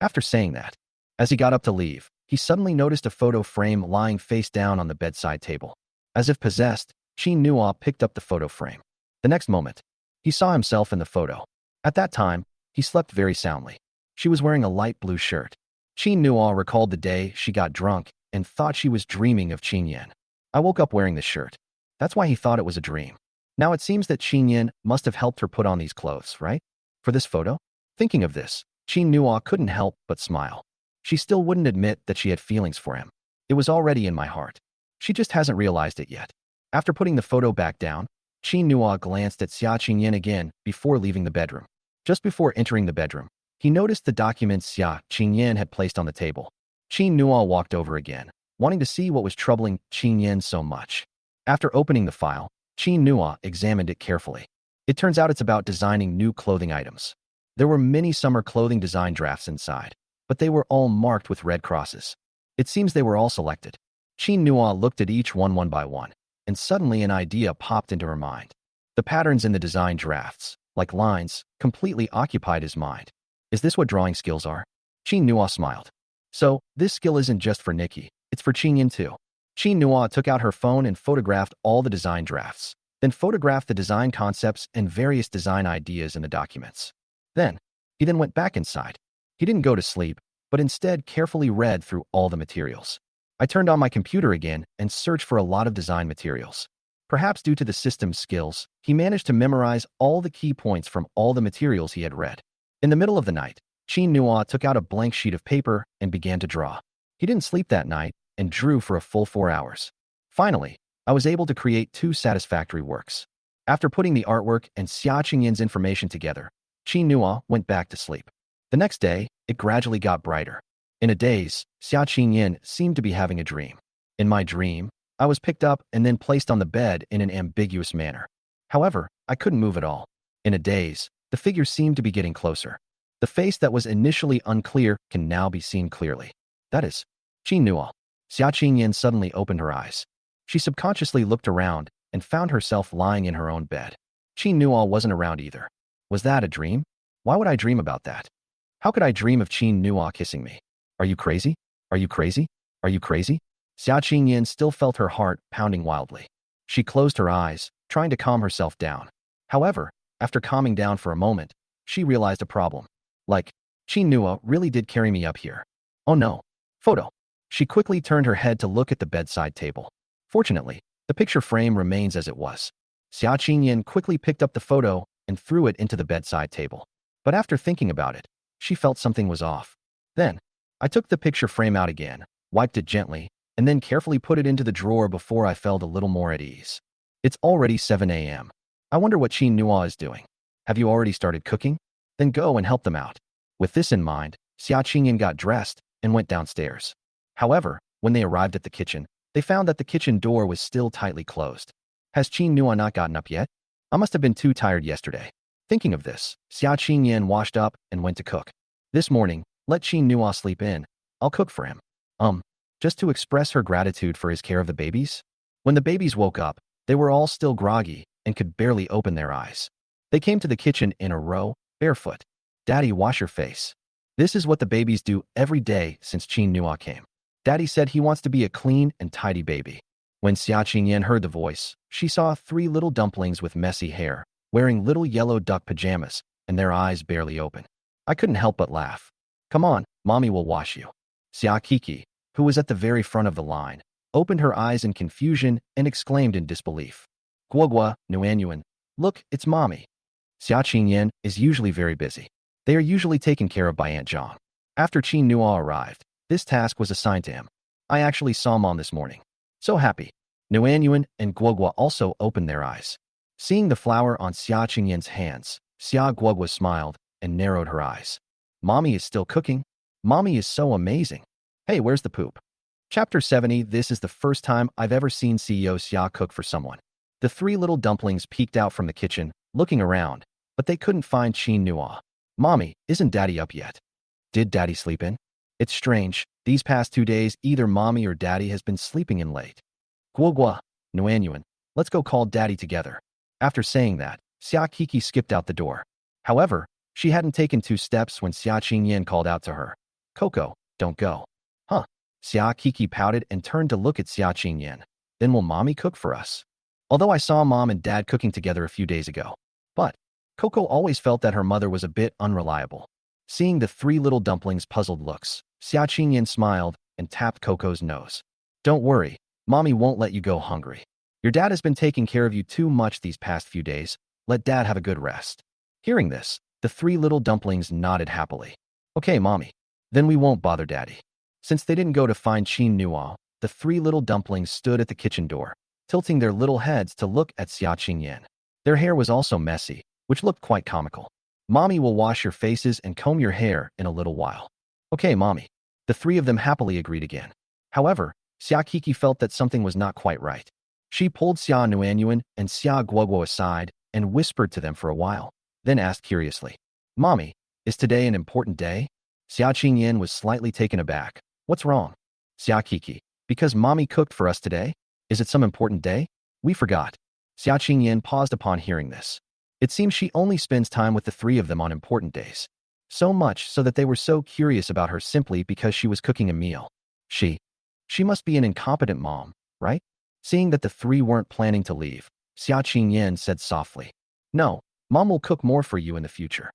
After saying that, as he got up to leave, he suddenly noticed a photo frame lying face down on the bedside table. As if possessed, Qin Nua picked up the photo frame. The next moment, he saw himself in the photo. At that time, he slept very soundly. She was wearing a light blue shirt. Qin Nua recalled the day she got drunk and thought she was dreaming of Qingyin. I woke up wearing this shirt. That's why he thought it was a dream. Now it seems that Qingyin must have helped her put on these clothes, right? For this photo? Thinking of this, Qin Nua couldn't help but smile. She still wouldn't admit that she had feelings for him. It was already in my heart. She just hasn't realized it yet. After putting the photo back down, Qin Nua glanced at Xia Qingyin again before leaving the bedroom. Just before entering the bedroom, he noticed the documents Xia Qingyin had placed on the table. Qin Nua walked over again, wanting to see what was troubling Qingyin so much. After opening the file, Qin Nua examined it carefully. It turns out it's about designing new clothing items. There were many summer clothing design drafts inside, but they were all marked with red crosses. It seems they were all selected. Qin Nua looked at each one by one, and suddenly an idea popped into her mind. The patterns in the design drafts, like lines, completely occupied his mind. Is this what drawing skills are? Qin Nua smiled. So, this skill isn't just for Nikki, it's for Qingyin too. Qin Nua took out her phone and photographed all the design drafts, then photographed the design concepts and various design ideas in the documents. He then went back inside. He didn't go to sleep, but instead carefully read through all the materials. I turned on my computer again and searched for a lot of design materials. Perhaps due to the system's skills, he managed to memorize all the key points from all the materials he had read. In the middle of the night, Qin Nua took out a blank sheet of paper and began to draw. He didn't sleep that night and drew for a full 4 hours. Finally, I was able to create 2 satisfactory works. After putting the artwork and Xia Qingyin's information together, Qin Nua went back to sleep. The next day, it gradually got brighter. In a daze, Xia Qingyin seemed to be having a dream. In my dream, I was picked up and then placed on the bed in an ambiguous manner. However, I couldn't move at all. In a daze, the figure seemed to be getting closer. The face that was initially unclear can now be seen clearly. That is Qin Nua. Xia Qingyin suddenly opened her eyes. She subconsciously looked around and found herself lying in her own bed. Qin Nua wasn't around either. Was that a dream? Why would I dream about that? How could I dream of Qin Nua kissing me? Are you crazy? Are you crazy? Are you crazy? Xia Qingyin still felt her heart pounding wildly. She closed her eyes, trying to calm herself down. However, after calming down for a moment, she realized a problem. Like, Nua really did carry me up here. Oh no. Photo. She quickly turned her head to look at the bedside table. Fortunately, the picture frame remains as it was. Xia Qingyan quickly picked up the photo and threw it into the bedside table. But after thinking about it, she felt something was off. Then, I took the picture frame out again, wiped it gently, and then carefully put it into the drawer before I felt a little more at ease. It's already 7 a.m. I wonder what Nua is doing. Have you already started cooking? Then go and help them out. With this in mind, Xia Qingyan got dressed and went downstairs. However, when they arrived at the kitchen, they found that the kitchen door was still tightly closed. Has Nua not gotten up yet? I must have been too tired yesterday. Thinking of this, Xia Qingyan washed up and went to cook. This morning, let Nua sleep in. I'll cook for him. Just to express her gratitude for his care of the babies? When the babies woke up, they were all still groggy and could barely open their eyes. They came to the kitchen in a row, barefoot. Daddy, wash your face. This is what the babies do every day since Nua came. Daddy said he wants to be a clean and tidy baby. When Xia Qingyan heard the voice, she saw 3 little dumplings with messy hair, wearing little yellow duck pajamas, and their eyes barely open. I couldn't help but laugh. Come on, mommy will wash you. Xia Kiki, who was at the very front of the line, opened her eyes in confusion and exclaimed in disbelief. Guogua, Nuanyuan, look, it's mommy. Xia Qingyan is usually very busy. They are usually taken care of by Aunt Zhang. After Nua arrived, this task was assigned to him. I actually saw Mom this morning. So happy. Nuanyuan and Guogua also opened their eyes. Seeing the flower on Xia Qingyan's hands, Xia Guogua smiled and narrowed her eyes. Mommy is still cooking? Mommy is so amazing. Hey, where's the poop? Chapter 70. This is the first time I've ever seen CEO Xia cook for someone. The 3 little dumplings peeked out from the kitchen, looking around, but they couldn't find Nua. Mommy, isn't Daddy up yet? Did Daddy sleep in? It's strange, these past 2 days either Mommy or Daddy has been sleeping in late. Guogua, Nuanyuan, let's go call Daddy together. After saying that, Xia Kiki skipped out the door. However, she hadn't taken 2 steps when Xia Qingyan called out to her. Coco, don't go. Huh? Xia Kiki pouted and turned to look at Xia Qingyan. Then will Mommy cook for us? Although I saw Mom and Dad cooking together a few days ago. But Coco always felt that her mother was a bit unreliable. Seeing the 3 little dumplings' puzzled looks, Xia Qingyan smiled and tapped Coco's nose. Don't worry, Mommy won't let you go hungry. Your dad has been taking care of you too much these past few days. Let Dad have a good rest. Hearing this, the 3 little dumplings nodded happily. Okay, Mommy. Then we won't bother Daddy. Since they didn't go to find Nua, the 3 little dumplings stood at the kitchen door, tilting their little heads to look at Xia Qingyan. Their hair was also messy, which looked quite comical. Mommy will wash your faces and comb your hair in a little while. Okay, Mommy. The 3 of them happily agreed again. However, Xia Kiki felt that something was not quite right. She pulled Xia Nuanyuan and Xia Guogua aside and whispered to them for a while, then asked curiously, Mommy, is today an important day? Xia Qingyan was slightly taken aback. What's wrong? Xia Kiki, because Mommy cooked for us today? Is it some important day? We forgot. Xia Qingyan paused upon hearing this. It seems she only spends time with the 3 of them on important days. So much so that they were so curious about her simply because she was cooking a meal. She must be an incompetent mom, right? Seeing that the 3 weren't planning to leave, Xia Qingyan said softly, No, Mom will cook more for you in the future.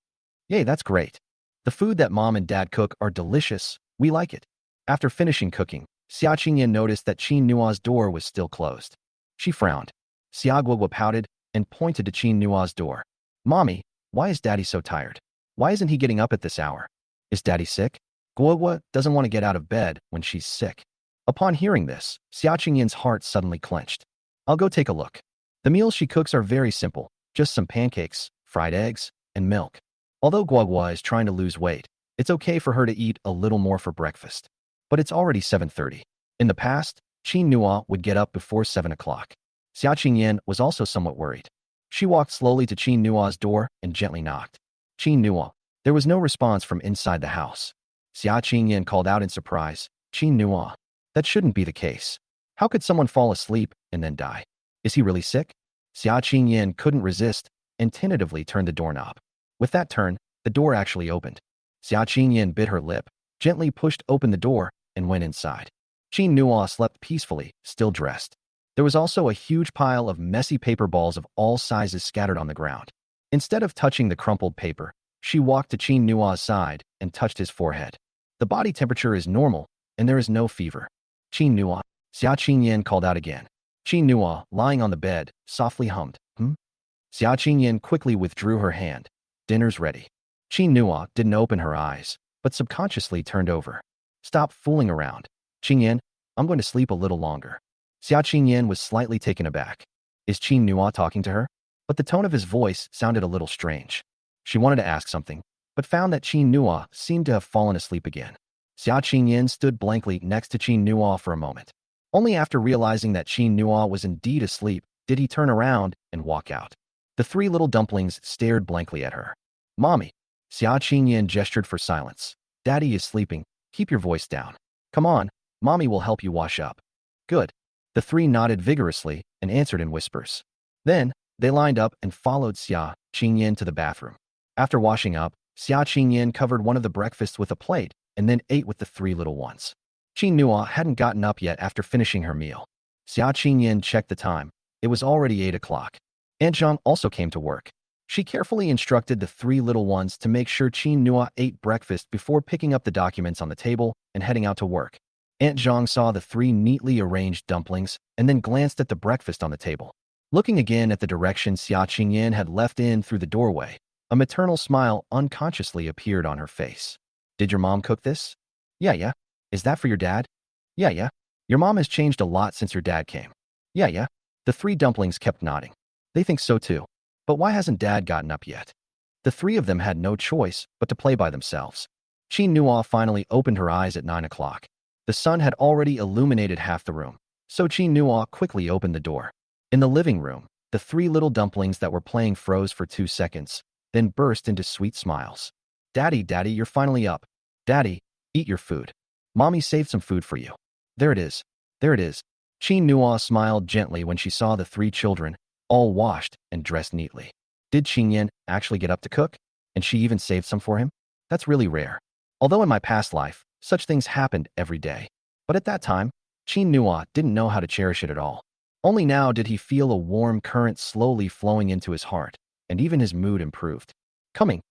Yay, that's great. The food that Mom and Dad cook are delicious. We like it. After finishing cooking, Xia Qingyan noticed that Nua's door was still closed. She frowned. Xia Guogua pouted and pointed to Nua's door. Mommy, why is Daddy so tired? Why isn't he getting up at this hour? Is Daddy sick? Guogua doesn't want to get out of bed when she's sick. Upon hearing this, Xia Qingyan's heart suddenly clenched. I'll go take a look. The meals she cooks are very simple, just some pancakes, fried eggs, and milk. Although Guogua is trying to lose weight, it's okay for her to eat a little more for breakfast. But it's already 7:30. In the past, Nua would get up before 7 o'clock. Xia Qingyan was also somewhat worried. She walked slowly to Nua's door and gently knocked. Nua. There was no response from inside the house. Xia Qingyan called out in surprise, Nua. That shouldn't be the case. How could someone fall asleep and then die? Is he really sick? Xia Qingyan couldn't resist and tentatively turned the doorknob. With that turn, the door actually opened. Xia Qingyan bit her lip, gently pushed open the door, and went inside. Nua slept peacefully, still dressed. There was also a huge pile of messy paper balls of all sizes scattered on the ground. Instead of touching the crumpled paper, She walked to Qin Nua's side and touched his forehead. The body temperature is normal, and there is no fever. Qin Nua, Xia Qingyan called out again. Qin Nua, lying on the bed, softly hummed, "Hmm?" Xia Qingyan quickly withdrew her hand. Dinner's ready. Qin Nua didn't open her eyes, but subconsciously turned over. Stop fooling around. Qingyan, I'm going to sleep a little longer. Xia Qingyan was slightly taken aback. Is Qin Nua talking to her? But the tone of his voice sounded a little strange. She wanted to ask something, but found that Qin Nua seemed to have fallen asleep again. Xia Qingyan stood blankly next to Qin Nua for a moment. Only after realizing that Qin Nua was indeed asleep did he turn around and walk out. The three little dumplings stared blankly at her. Mommy. Xia Qingyan gestured for silence. Daddy is sleeping. Keep your voice down. Come on, Mommy will help you wash up. Good. The three nodded vigorously and answered in whispers. Then, they lined up and followed Xia Qingyan to the bathroom. After washing up, Xia Qingyan covered one of the breakfasts with a plate and then ate with the three little ones. Qin Nua hadn't gotten up yet after finishing her meal. Xia Qingyan checked the time. It was already 8 o'clock. Aunt Zhang also came to work. She carefully instructed the three little ones to make sure Qin Nua ate breakfast before picking up the documents on the table and heading out to work. Aunt Zhang saw the three neatly arranged dumplings and then glanced at the breakfast on the table. Looking again at the direction Xia Qingyan had left in through the doorway, a maternal smile unconsciously appeared on her face. Did your mom cook this? Yeah. Is that for your dad? Yeah. Your mom has changed a lot since your dad came. Yeah. The three dumplings kept nodding. They think so too. But why hasn't Dad gotten up yet? The three of them had no choice but to play by themselves. Qin Nua finally opened her eyes at 9 o'clock. The sun had already illuminated half the room, so Qin Nua quickly opened the door. In the living room, the three little dumplings that were playing froze for 2 seconds, then burst into sweet smiles. Daddy, you're finally up. Daddy, eat your food. Mommy saved some food for you. There it is. Qin Nua smiled gently when she saw the three children, all washed and dressed neatly. Did Qingyan actually get up to cook? And she even saved some for him? That's really rare. Although in my past life, such things happened every day. But at that time, Qin Nua didn't know how to cherish it at all. Only now did he feel a warm current slowly flowing into his heart, and even his mood improved. Coming.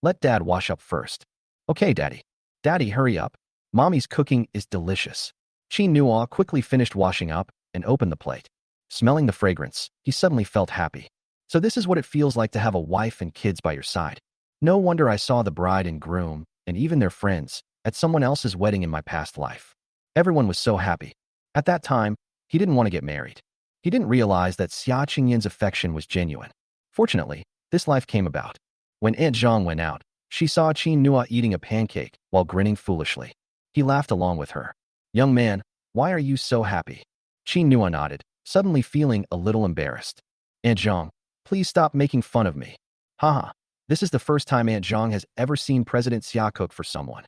Let Dad wash up first. Okay, Daddy. Daddy, hurry up. Mommy's cooking is delicious. Qin Nua quickly finished washing up and opened the plate. Smelling the fragrance, he suddenly felt happy. So this is what it feels like to have a wife and kids by your side. No wonder I saw the bride and groom, and even their friends, at someone else's wedding in my past life. Everyone was so happy. At that time, he didn't want to get married. He didn't realize that Xia Qingyan's affection was genuine. Fortunately, this life came about. When Aunt Zhang went out, she saw Qin Nua eating a pancake while grinning foolishly. He laughed along with her. Young man, why are you so happy? Qin Nua nodded, suddenly feeling a little embarrassed. Aunt Zhang, please stop making fun of me. Haha, this is the first time Aunt Zhang has ever seen President Xia cook for someone.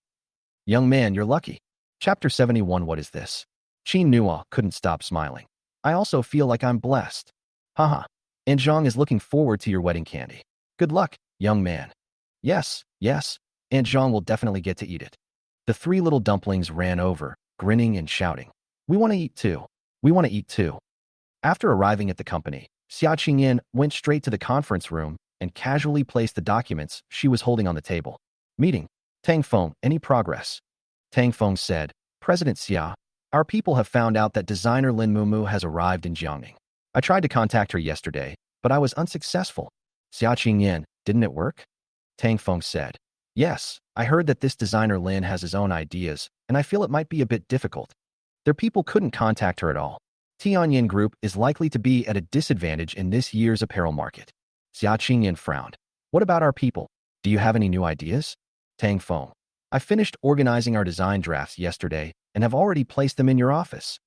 Young man, you're lucky. Chapter 71. What is this? Qin Nua couldn't stop smiling. I also feel like I'm blessed. Haha, Aunt Zhang is looking forward to your wedding candy. Good luck, young man. Yes, Aunt Zhang will definitely get to eat it. The three little dumplings ran over, grinning and shouting. We want to eat too. After arriving at the company, Xia Qingyan went straight to the conference room and casually placed the documents she was holding on the table. Meeting. Tang Feng, any progress? Tang Feng said, President Xia, our people have found out that designer Lin Mumu has arrived in Jiangning. I tried to contact her yesterday, but I was unsuccessful. Xia Qingyan, didn't it work? Tang Feng said, Yes, I heard that this designer Lin has his own ideas, and I feel it might be a bit difficult. Their people couldn't contact her at all. Tianyin Group is likely to be at a disadvantage in this year's apparel market. Xia Qingyan frowned. What about our people? Do you have any new ideas? Tang Feng. I finished organizing our design drafts yesterday and have already placed them in your office.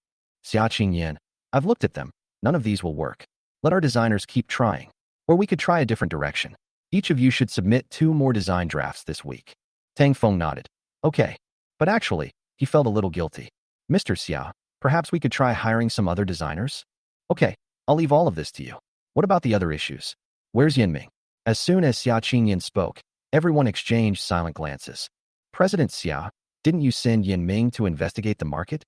Xia Qingyan. I've looked at them. None of these will work. Let our designers keep trying. Or we could try a different direction. Each of you should submit 2 more design drafts this week. Tang Feng nodded. Okay. But actually, he felt a little guilty. Mr. Xia, perhaps we could try hiring some other designers? Okay, I'll leave all of this to you. What about the other issues? Where's Yinming? As soon as Xia Qingyan spoke, everyone exchanged silent glances. President Xia, didn't you send Yinming to investigate the market?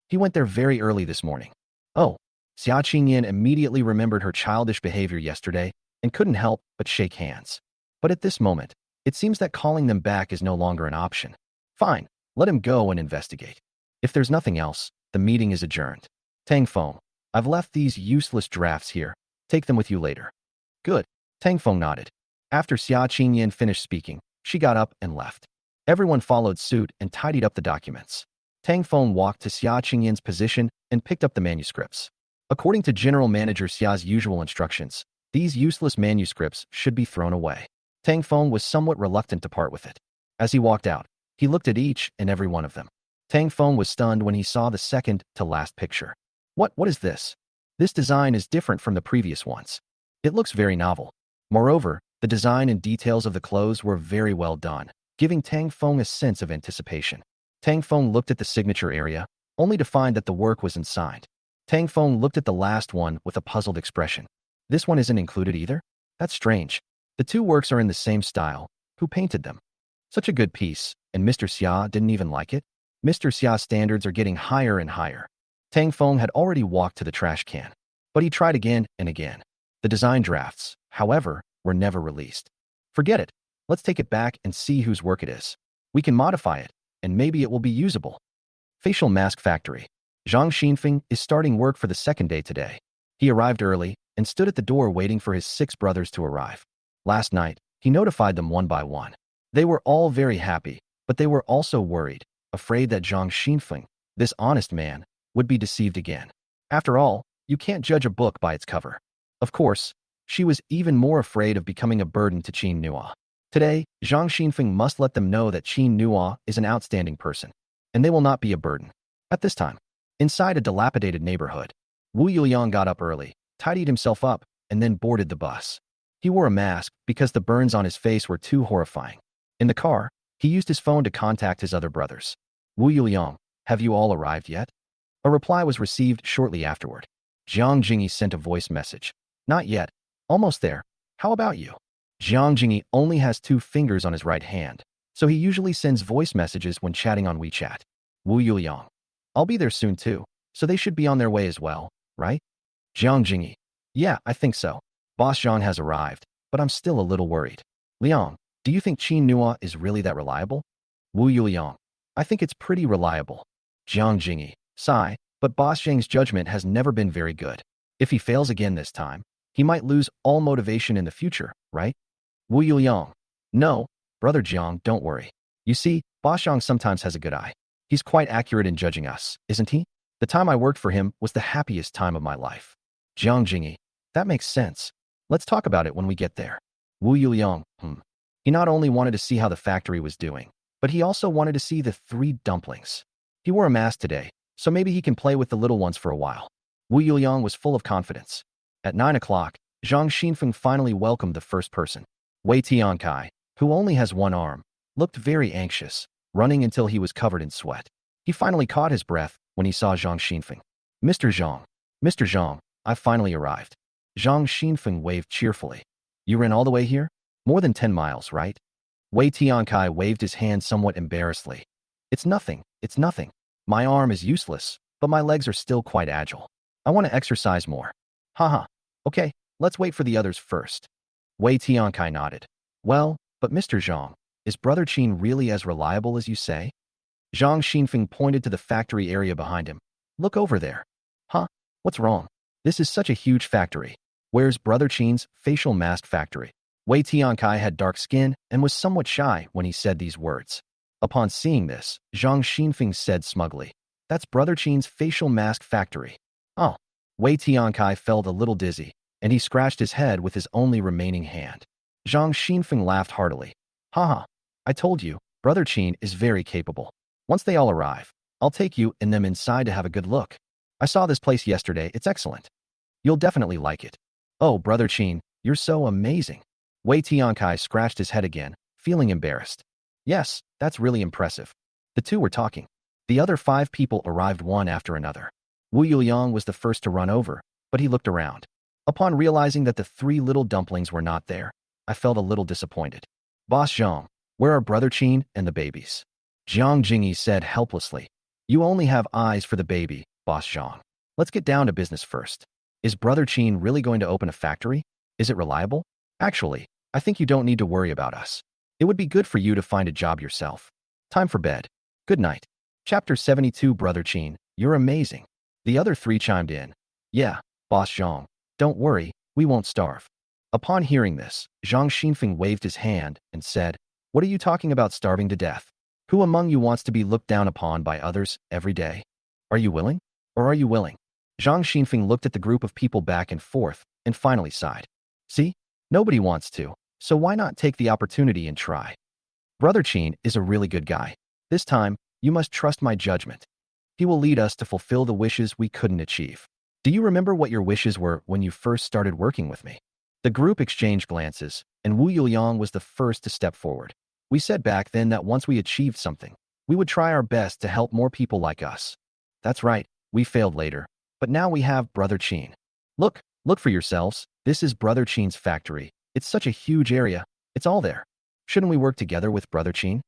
He went there very early this morning. Oh, Xia Qingyan immediately remembered her childish behavior yesterday and couldn't help but shake hands. But at this moment, It seems that calling them back is no longer an option. Fine, let him go and investigate. If there's nothing else, the meeting is adjourned. Tang Feng, I've left these useless drafts here. Take them with you later. Good. Tang Feng nodded. After Xia Qingyan finished speaking, she got up and left. Everyone followed suit and tidied up the documents. Tang Feng walked to Xia Qingyan's position and picked up the manuscripts. According to General Manager Xia's usual instructions, these useless manuscripts should be thrown away. Tang Feng was somewhat reluctant to part with it. As he walked out, he looked at each and every one of them. Tang Feng was stunned when he saw the second to last picture. What is this? This design is different from the previous ones. It looks very novel. Moreover, the design and details of the clothes were very well done, giving Tang Feng a sense of anticipation. Tang Feng looked at the signature area, only to find that the work wasn't signed. Tang Feng looked at the last one with a puzzled expression. This one isn't included either? That's strange. The two works are in the same style. Who painted them? Such a good piece, and Mr. Xia didn't even like it? Mr. Xia's standards are getting higher and higher. Tang Feng had already walked to the trash can, but he tried again and again. The design drafts, however, were never released. Forget it. Let's take it back and see whose work it is. We can modify it, and maybe it will be usable. Facial Mask Factory. Zhang Xinfeng is starting work for the second day today. He arrived early and stood at the door waiting for his 6 brothers to arrive. Last night, he notified them one by one. They were all very happy, but they were also worried, afraid that Zhang Xinfeng, this honest man, would be deceived again. After all, you can't judge a book by its cover. Of course, she was even more afraid of becoming a burden to Qin Nua. Today, Zhang Xinfeng must let them know that Qin Nua is an outstanding person, and they will not be a burden. At this time, inside a dilapidated neighborhood, Wu Yuliang got up early, tidied himself up, and then boarded the bus. He wore a mask because the burns on his face were too horrifying. In the car, he used his phone to contact his other brothers. Wu Yuliang, have you all arrived yet? A reply was received shortly afterward. Jiang Jingyi sent a voice message. Not yet. Almost there. How about you? Jiang Jingyi only has 2 fingers on his right hand, so he usually sends voice messages when chatting on WeChat. Wu Yuliang. I'll be there soon too, so they should be on their way as well, right? Jiang Jingyi. Yeah, I think so. Boss Zhang has arrived, but I'm still a little worried. Liang, do you think Qin Nua is really that reliable? Wu Yuliang. I think it's pretty reliable. Jiang Jingyi. Sigh, but Boss Zhang's judgment has never been very good. If he fails again this time, he might lose all motivation in the future, right? Wu Yuliang. No, Brother Jiang, don't worry. You see, Boss Zhang sometimes has a good eye. He's quite accurate in judging us, isn't he? The time I worked for him was the happiest time of my life. Jiang Jingyi. That makes sense. Let's talk about it when we get there. Wu Yuliang. He not only wanted to see how the factory was doing, but he also wanted to see the 3 dumplings. He wore a mask today, so maybe he can play with the little ones for a while. Wu Yuliang was full of confidence. At 9 o'clock, Zhang Xinfeng finally welcomed the first person. Wei Tiankai, who only has 1 arm, looked very anxious, running until he was covered in sweat. He finally caught his breath when he saw Zhang Xinfeng. Mr. Zhang. Mr. Zhang, I've finally arrived. Zhang Xinfeng waved cheerfully. You ran all the way here? More than 10 miles, right? Wei Tiankai waved his hand somewhat embarrassedly. It's nothing. My arm is useless, but my legs are still quite agile. I want to exercise more. Haha. Okay, let's wait for the others first. Wei Tiankai nodded. Well, but Mr. Zhang, is Brother Qin really as reliable as you say? Zhang Xinfeng pointed to the factory area behind him. Look over there. Huh? What's wrong? This is such a huge factory. Where's Brother Qin's facial mask factory? Wei Tiankai had dark skin and was somewhat shy when he said these words. Upon seeing this, Zhang Xinfeng said smugly, That's Brother Qin's facial mask factory. Oh. Wei Tiankai felt a little dizzy, and he scratched his head with his only remaining hand. Zhang Xinfeng laughed heartily. Haha. I told you, Brother Qin is very capable. Once they all arrive, I'll take you and them inside to have a good look. I saw this place yesterday, it's excellent. You'll definitely like it. Oh, Brother Qin, you're so amazing. Wei Tiankai scratched his head again, feeling embarrassed. Yes, that's really impressive. The 2 were talking. The other 5 people arrived one after another. Wu Yuliang was the first to run over, but he looked around. Upon realizing that the 3 little dumplings were not there, I felt a little disappointed. Boss Zhang, where are Brother Qin and the babies? Jiang Jingyi said helplessly. You only have eyes for the baby, Boss Zhang. Let's get down to business first. Is Brother Qin really going to open a factory? Is it reliable? Actually, I think you don't need to worry about us. It would be good for you to find a job yourself. Time for bed. Good night. Chapter 72. Brother Qin, you're amazing. The other three chimed in. Yeah, Boss Zhang. Don't worry, we won't starve. Upon hearing this, Zhang Xinfeng waved his hand and said, What are you talking about starving to death? Who among you wants to be looked down upon by others every day? Are you willing? Or are you willing? Zhang Xinfeng looked at the group of people back and forth and finally sighed. See? Nobody wants to, so why not take the opportunity and try? Brother Qin is a really good guy. This time, you must trust my judgment. He will lead us to fulfill the wishes we couldn't achieve. Do you remember what your wishes were when you first started working with me? The group exchanged glances, and Wu Yuliang was the first to step forward. We said back then that once we achieved something, we would try our best to help more people like us. That's right, we failed later, but now we have Brother Qin. Look for yourselves. This is Brother Qin's factory. It's such a huge area. It's all there. Shouldn't we work together with Brother Qin?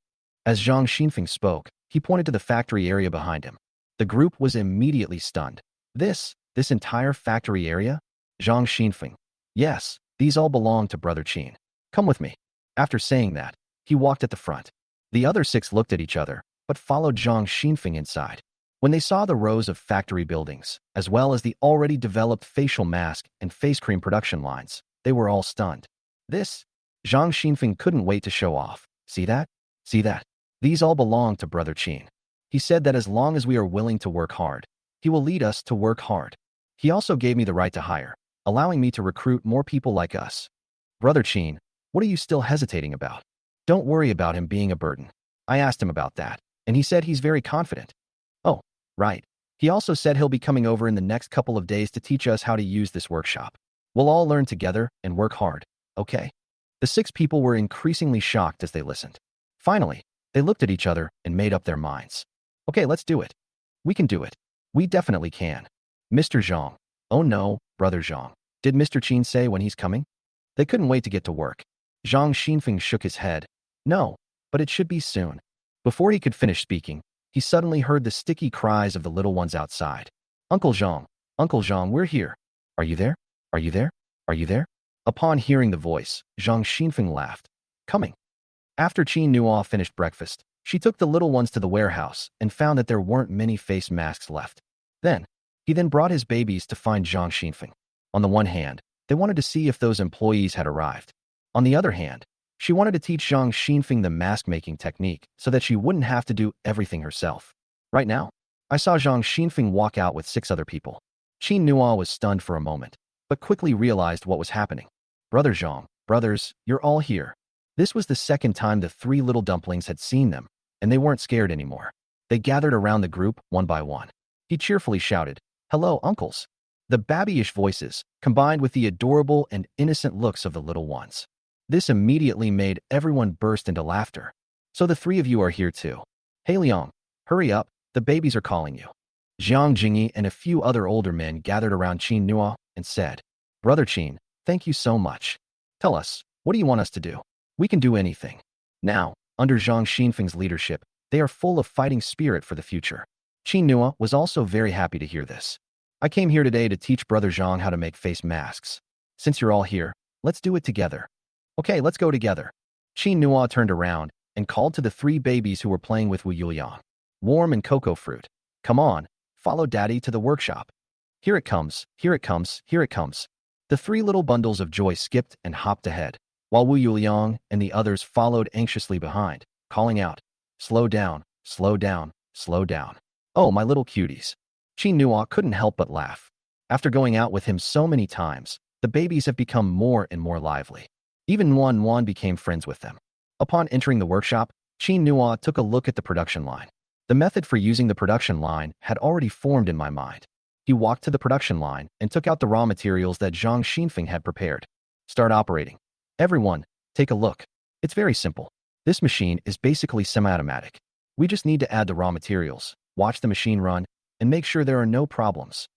As Zhang Xinfeng spoke, he pointed to the factory area behind him. The group was immediately stunned. This entire factory area? Zhang Xinfeng. Yes, these all belong to Brother Qin. Come with me. After saying that, he walked at the front. The other six looked at each other, but followed Zhang Xinfeng inside. When they saw the rows of factory buildings, as well as the already developed facial mask and face cream production lines, they were all stunned. Zhang Xinfeng couldn't wait to show off. See that? See that? These all belong to Brother Qin. He said that as long as we are willing to work hard, he will lead us to work hard. He also gave me the right to hire, allowing me to recruit more people like us. Brother Qin, what are you still hesitating about? Don't worry about him being a burden. I asked him about that, and he said he's very confident. Oh, right. He also said he'll be coming over in the next couple of days to teach us how to use this workshop. We'll all learn together and work hard, okay? The six people were increasingly shocked as they listened. Finally, they looked at each other and made up their minds. Okay, let's do it. We can do it. We definitely can. Mr. Zhang. Oh no, Brother Zhang. Did Mr. Qin say when he's coming? They couldn't wait to get to work. Zhang Xinfeng shook his head. No, but it should be soon. Before he could finish speaking, he suddenly heard the sticky cries of the little ones outside. Uncle Zhang, we're here. Are you there? Are you there? Are you there? Upon hearing the voice, Zhang Xinfeng laughed. Coming. After Qin Nuo finished breakfast, she took the little ones to the warehouse and found that there weren't many face masks left. He then brought his babies to find Zhang Xinfeng. On the one hand, they wanted to see if those employees had arrived. On the other hand, she wanted to teach Zhang Xinfeng the mask-making technique so that she wouldn't have to do everything herself. Right now, I saw Zhang Xinfeng walk out with 6 other people. Qin Nuo was stunned for a moment, but quickly realized what was happening. Brother Zhang, brothers, you're all here. This was the second time the 3 little dumplings had seen them, and they weren't scared anymore. They gathered around the group one by one. He cheerfully shouted, Hello, uncles. The babyish voices, combined with the adorable and innocent looks of the little ones. This immediately made everyone burst into laughter. So the 3 of you are here too. Hey Liang, hurry up, the babies are calling you. Jiang Jingyi and a few other older men gathered around Qin Nuo and said, Brother Qin, thank you so much. Tell us, what do you want us to do? We can do anything. Now, under Zhang Xinfeng's leadership, they are full of fighting spirit for the future. Qin Nuo was also very happy to hear this. I came here today to teach Brother Zhang how to make face masks. Since you're all here, let's do it together. Okay, let's go together. Qin Nuo turned around and called to the 3 babies who were playing with Wu Yuliang. Warm and cocoa fruit. Come on, follow Daddy to the workshop. Here it comes, here it comes, here it comes. The 3 little bundles of joy skipped and hopped ahead, while Wu Yuliang and the others followed anxiously behind, calling out, Slow down, slow down, slow down. Oh, my little cuties. Qin Nuo couldn't help but laugh. After going out with him so many times, the babies have become more and more lively. Even Wan became friends with them. Upon entering the workshop, Qin Nuo took a look at the production line. The method for using the production line had already formed in my mind. He walked to the production line and took out the raw materials that Zhang Xinfeng had prepared. Start operating. Everyone, take a look. It's very simple. This machine is basically semi-automatic. We just need to add the raw materials, watch the machine run, and make sure there are no problems.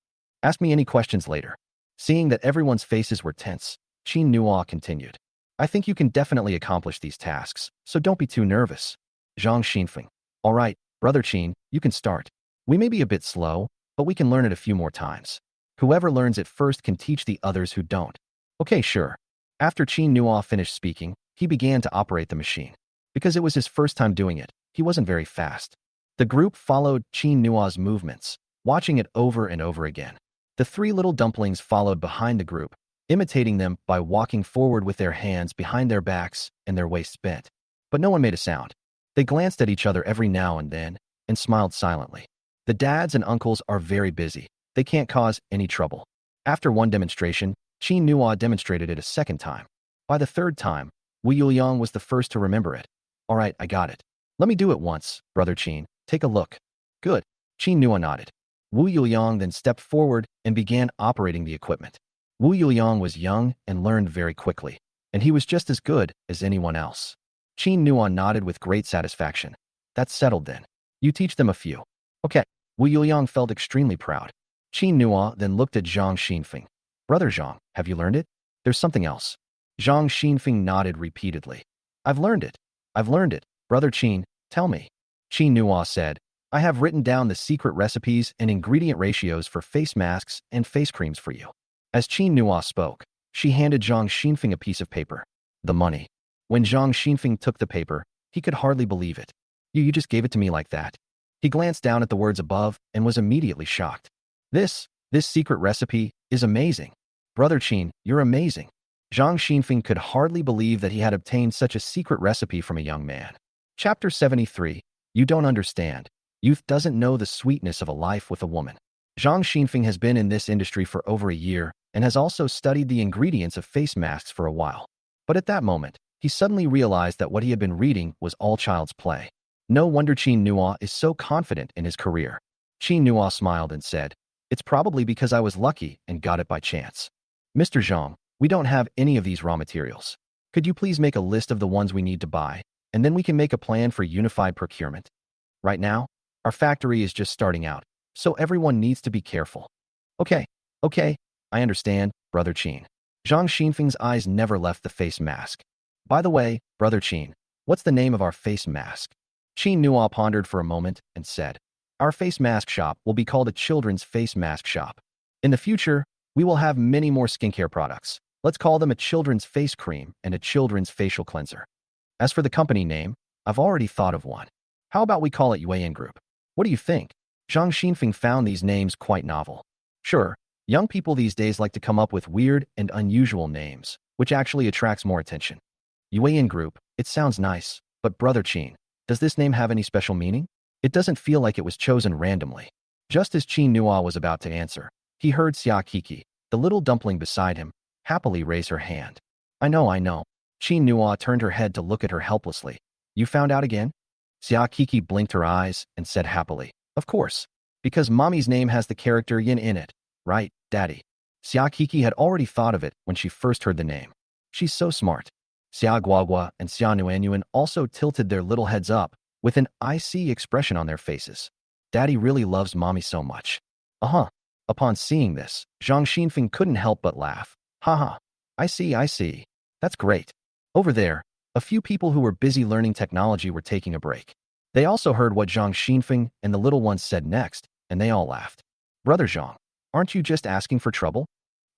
Ask me any questions later. Seeing that everyone's faces were tense, Qin Nuo continued. I think you can definitely accomplish these tasks, so don't be too nervous. Zhang Xinfeng. All right, Brother Qin, you can start. We may be a bit slow, but we can learn it a few more times. Whoever learns it first can teach the others who don't. Okay, sure. After Qin Nuo finished speaking, he began to operate the machine. Because it was his first time doing it, he wasn't very fast. The group followed Qin Nua's movements, watching it over and over again. The three little dumplings followed behind the group, imitating them by walking forward with their hands behind their backs and their waists bent. But no one made a sound. They glanced at each other every now and then and smiled silently. The dads and uncles are very busy. They can't cause any trouble. After one demonstration, Qin Nua demonstrated it a second time. By the third time, Wu Yuliang was the first to remember it. All right, I got it. Let me do it once, Brother Qin. Take a look. Good. Qin Nua nodded. Wu Yuliang then stepped forward and began operating the equipment. Wu Yuliang was young and learned very quickly, and he was just as good as anyone else. Qin Nua nodded with great satisfaction. That's settled then. You teach them a few. Okay. Wu Yuliang felt extremely proud. Qin Nua then looked at Zhang Xinfeng. Brother Zhang, have you learned it? There's something else. Zhang Xinfeng nodded repeatedly. I've learned it. I've learned it. Brother Qin, tell me. Qin Nua said, I have written down the secret recipes and ingredient ratios for face masks and face creams for you. As Qin Nua spoke, she handed Zhang Xinfeng a piece of paper. The money. When Zhang Xinfeng took the paper, he could hardly believe it. You just gave it to me like that. He glanced down at the words above and was immediately shocked. This secret recipe is amazing. Brother Qin, you're amazing. Zhang Xinfeng could hardly believe that he had obtained such a secret recipe from a young man. Chapter 73. You don't understand. Youth doesn't know the sweetness of a life with a woman. Zhang Xinfeng has been in this industry for over a year and has also studied the ingredients of face masks for a while. But at that moment, he suddenly realized that what he had been reading was all child's play. No wonder Qin Nua is so confident in his career. Qin Nua smiled and said, It's probably because I was lucky and got it by chance. Mr. Zhang, we don't have any of these raw materials. Could you please make a list of the ones we need to buy, and then we can make a plan for unified procurement? Right now, our factory is just starting out, so everyone needs to be careful. Okay, I understand, Brother Qin. Zhang Xinfeng's eyes never left the face mask. By the way, Brother Qin, what's the name of our face mask? Qin Nua pondered for a moment and said, Our face mask shop will be called a children's face mask shop. In the future, we will have many more skincare products. Let's call them a children's face cream and a children's facial cleanser. As for the company name, I've already thought of one. How about we call it Yuan Group? What do you think? Zhang Xinfeng found these names quite novel. Sure, young people these days like to come up with weird and unusual names, which actually attracts more attention. Yuan Group, it sounds nice, but Brother Qin, does this name have any special meaning? It doesn't feel like it was chosen randomly. Just as Qin Nua was about to answer, he heard Xia Kiki, the little dumpling beside him, happily raise her hand. I know. Qin Nua turned her head to look at her helplessly. You found out again? Xia Kiki blinked her eyes and said happily, Of course, because mommy's name has the character yin in it, right, Daddy? Xia Kiki had already thought of it when she first heard the name. She's so smart. Xia Guagua and Xia Nuanyuan also tilted their little heads up with an I see expression on their faces. Daddy really loves mommy so much. Upon seeing this, Zhang Xinfeng couldn't help but laugh. Haha, I see. That's great. Over there, a few people who were busy learning technology were taking a break. They also heard what Zhang Xinfeng and the little ones said next, and they all laughed. Brother Zhang, aren't you just asking for trouble?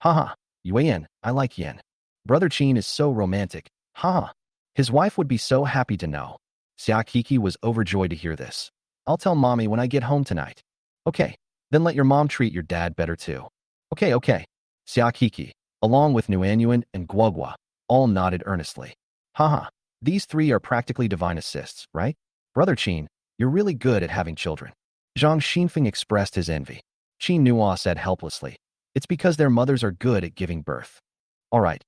Haha, Yuan, I like yin. Brother Qin is so romantic. Haha. His wife would be so happy to know. Xia Kiki was overjoyed to hear this. I'll tell mommy when I get home tonight. Okay, then let your mom treat your dad better too. Okay. Xia Kiki, along with Nuanyuan and Guogua, all nodded earnestly. Haha, these three are practically divine assists, right? Brother Qin, you're really good at having children. Zhang Xinfeng expressed his envy. Qin Nua said helplessly, It's because their mothers are good at giving birth. All right,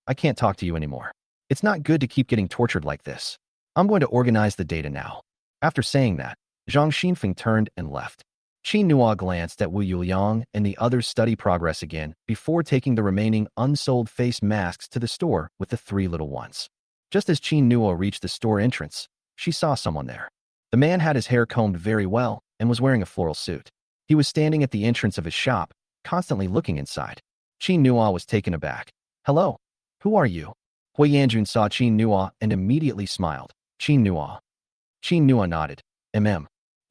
I can't talk to you anymore. It's not good to keep getting tortured like this. I'm going to organize the data now. After saying that, Zhang Xinfeng turned and left. Qin Nua glanced at Wu Yuliang and the others' study progress again before taking the remaining unsold face masks to the store with the three little ones. Just as Qin Nua reached the store entrance, she saw someone there. The man had his hair combed very well and was wearing a floral suit. He was standing at the entrance of his shop, constantly looking inside. Qin Nua was taken aback. Hello, who are you? Hui Yanjun saw Qin Nua and immediately smiled. Qin Nua. Qin Nua nodded.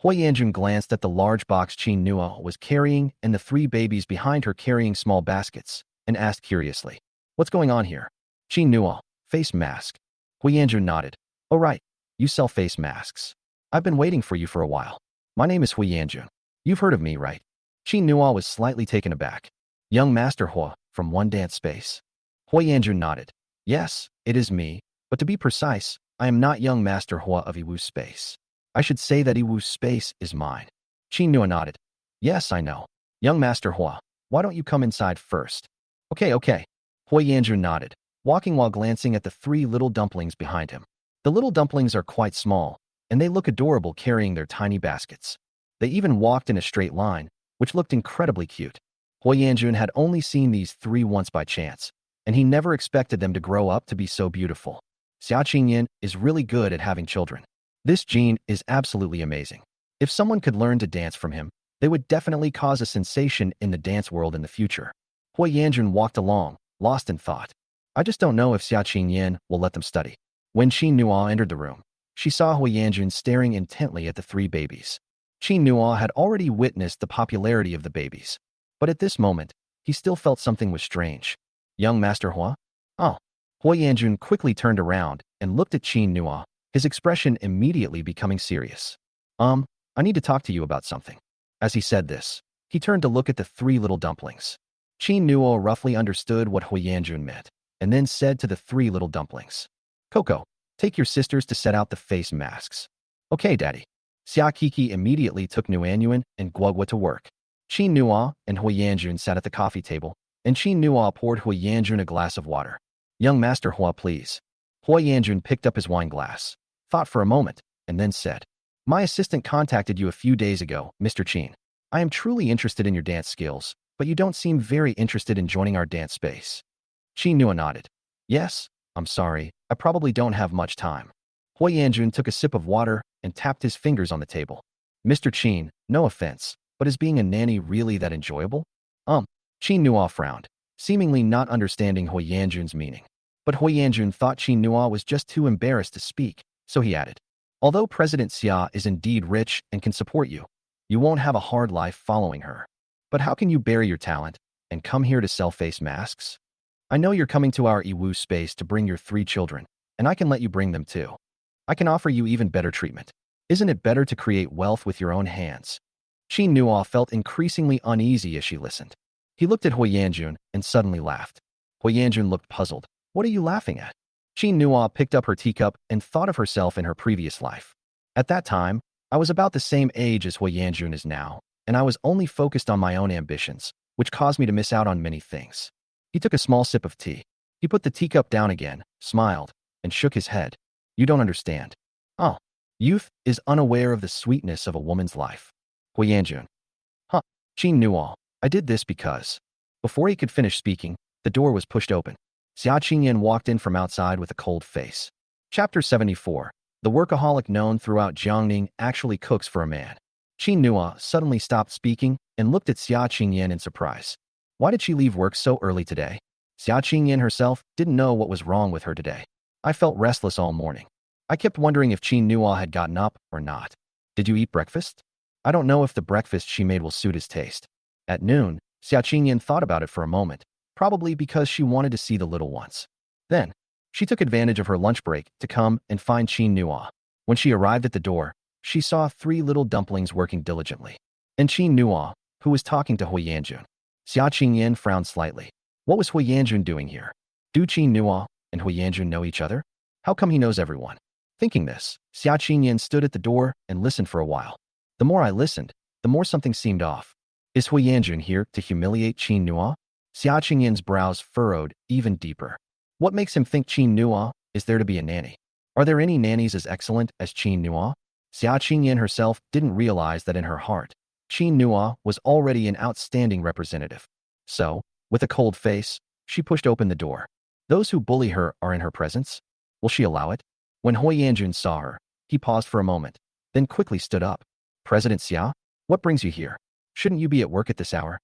Hui Yanjun glanced at the large box Qin Nua was carrying and the three babies behind her carrying small baskets, and asked curiously, What's going on here? Qin Nua, face mask. Hui Yanjun nodded. Oh right, you sell face masks. I've been waiting for you for a while. My name is Hui Yanjun. You've heard of me, right? Qin Nua was slightly taken aback. Young Master Hua, from One Dance Space. Hui Yanjun nodded. Yes, it is me, but to be precise, I am not young Master Hua of Iwu Space. I should say that Iwu Space is mine. Qin Nua nodded. Yes, I know. Young Master Hua, why don't you come inside first? Okay. Hui Yanjun nodded, walking while glancing at the three little dumplings behind him. The little dumplings are quite small, and they look adorable carrying their tiny baskets. They even walked in a straight line, which looked incredibly cute. Hui Yanjun had only seen these three once by chance, and he never expected them to grow up to be so beautiful. Xia Qingyan is really good at having children. This gene is absolutely amazing. If someone could learn to dance from him, they would definitely cause a sensation in the dance world in the future. Hui Yanjun walked along, lost in thought. I just don't know if Xia Qingyan will let them study. When Qin Nua entered the room, she saw Hui Yanjun staring intently at the three babies. Qin Nua had already witnessed the popularity of the babies, but at this moment, he still felt something was strange. Young Master Hua? Oh. Hui Yanjun quickly turned around and looked at Qin Nua, his expression immediately becoming serious. I need to talk to you about something. As he said this, he turned to look at the three little dumplings. Qin Nua roughly understood what Hui Yanjun meant, and then said to the three little dumplings, Coco, take your sisters to set out the face masks. Okay, Daddy. Xia Kiki immediately took Nuanyuan and Guogwa to work. Qin Nua and Hui Yanjun sat at the coffee table, and Qin Nua poured Hui Yanjun a glass of water. Young Master Hua, please. Hui Yanjun picked up his wine glass, thought for a moment, and then said, My assistant contacted you a few days ago, Mr. Qin. I am truly interested in your dance skills, but you don't seem very interested in joining our dance space. Qin Nua nodded. Yes, I'm sorry, I probably don't have much time. Hui Yanjun took a sip of water and tapped his fingers on the table. Mr. Qin, no offense, but is being a nanny really that enjoyable? Qin Nua frowned, seemingly not understanding Hui Yanjun's meaning. But Hui Yanjun thought Qin Nua was just too embarrassed to speak, so he added, Although President Xia is indeed rich and can support you, you won't have a hard life following her. But how can you bury your talent and come here to sell face masks? I know you're coming to our Iwu space to bring your three children, and I can let you bring them too. I can offer you even better treatment. Isn't it better to create wealth with your own hands? Qin Nua felt increasingly uneasy as she listened. He looked at Hui Yanjun and suddenly laughed. Hui Yanjun looked puzzled. What are you laughing at? Qin Nua picked up her teacup and thought of herself in her previous life. At that time, I was about the same age as Hui Yanjun is now, and I was only focused on my own ambitions, which caused me to miss out on many things. He took a small sip of tea. He put the teacup down again, smiled, and shook his head. You don't understand. Oh. Youth is unaware of the sweetness of a woman's life. Hui Yanjun. Qin Nua. I did this because. Before he could finish speaking, the door was pushed open. Xia Qingyan walked in from outside with a cold face. Chapter 74. The workaholic known throughout Jiangning actually cooks for a man. Qin Nua suddenly stopped speaking and looked at Xia Qingyan in surprise. Why did she leave work so early today? Xia Qingyan herself didn't know what was wrong with her today. I felt restless all morning. I kept wondering if Qin Nua had gotten up or not. Did you eat breakfast? I don't know if the breakfast she made will suit his taste. At noon, Xia Qingyan thought about it for a moment, probably because she wanted to see the little ones. Then, she took advantage of her lunch break to come and find Qin Nua. When she arrived at the door, she saw three little dumplings working diligently. And Qin Nua, who was talking to Hui Yanjun. Xia Qingyan frowned slightly. What was Hui Yanjun doing here? Do Qin Nua and Hui Yanjun know each other? How come he knows everyone? Thinking this, Xia Qingyan stood at the door and listened for a while. The more I listened, the more something seemed off. Is Hui Yanjun here to humiliate Qin Nua? Xia Qingyan's brows furrowed even deeper. What makes him think Qin Nua is there to be a nanny? Are there any nannies as excellent as Qin Nua? Xia Qingyan herself didn't realize that in her heart, Qin Nua was already an outstanding representative. So, with a cold face, she pushed open the door. Those who bully her are in her presence. Will she allow it? When Hui Yanjun saw her, he paused for a moment, then quickly stood up. President Xia, what brings you here? Shouldn't you be at work at this hour?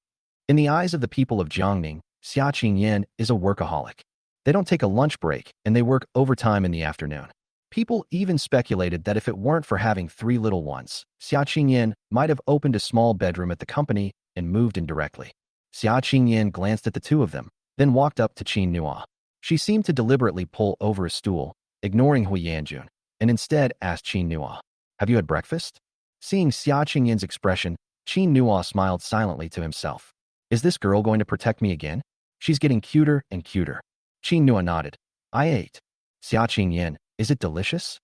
In the eyes of the people of Jiangning, Xia Qingyan is a workaholic. They don't take a lunch break, and they work overtime in the afternoon. People even speculated that if it weren't for having three little ones, Xia Qingyan might have opened a small bedroom at the company and moved in directly. Xia Qingyan glanced at the two of them, then walked up to Qin Nua. She seemed to deliberately pull over a stool, ignoring Hui Yanjun, and instead asked Qin Nua, "Have you had breakfast?" Seeing Xia Qingyin's expression, Qin Nua smiled silently to himself. Is this girl going to protect me again? She's getting cuter and cuter. Qin Nua nodded. I ate. Xia Qingyin, is it delicious?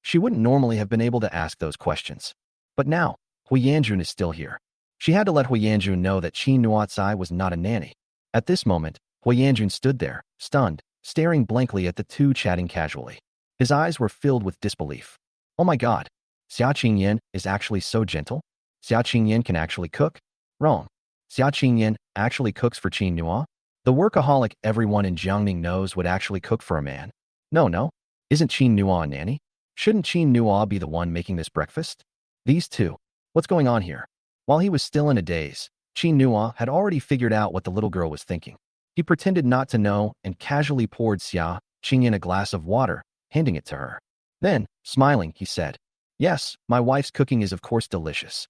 She wouldn't normally have been able to ask those questions. But now, Hui Yanjun is still here. She had to let Hui Yanjun know that Qin Nua's eye was not a nanny. At this moment, Hui Yanjun stood there, stunned, staring blankly at the two chatting casually. His eyes were filled with disbelief. Oh my god, Xia Qingyin is actually so gentle? Xia Qingyin can actually cook? Wrong. Xia Qingyin actually cooks for Qin Nua? The workaholic everyone in Jiangning knows would actually cook for a man. No. Isn't Qin Nua a nanny? Shouldn't Qin Nua be the one making this breakfast? These two. What's going on here? While he was still in a daze, Qin Nua had already figured out what the little girl was thinking. He pretended not to know and casually poured Xia Qingyin a glass of water, handing it to her. Then, smiling, he said, "Yes, my wife's cooking is of course delicious."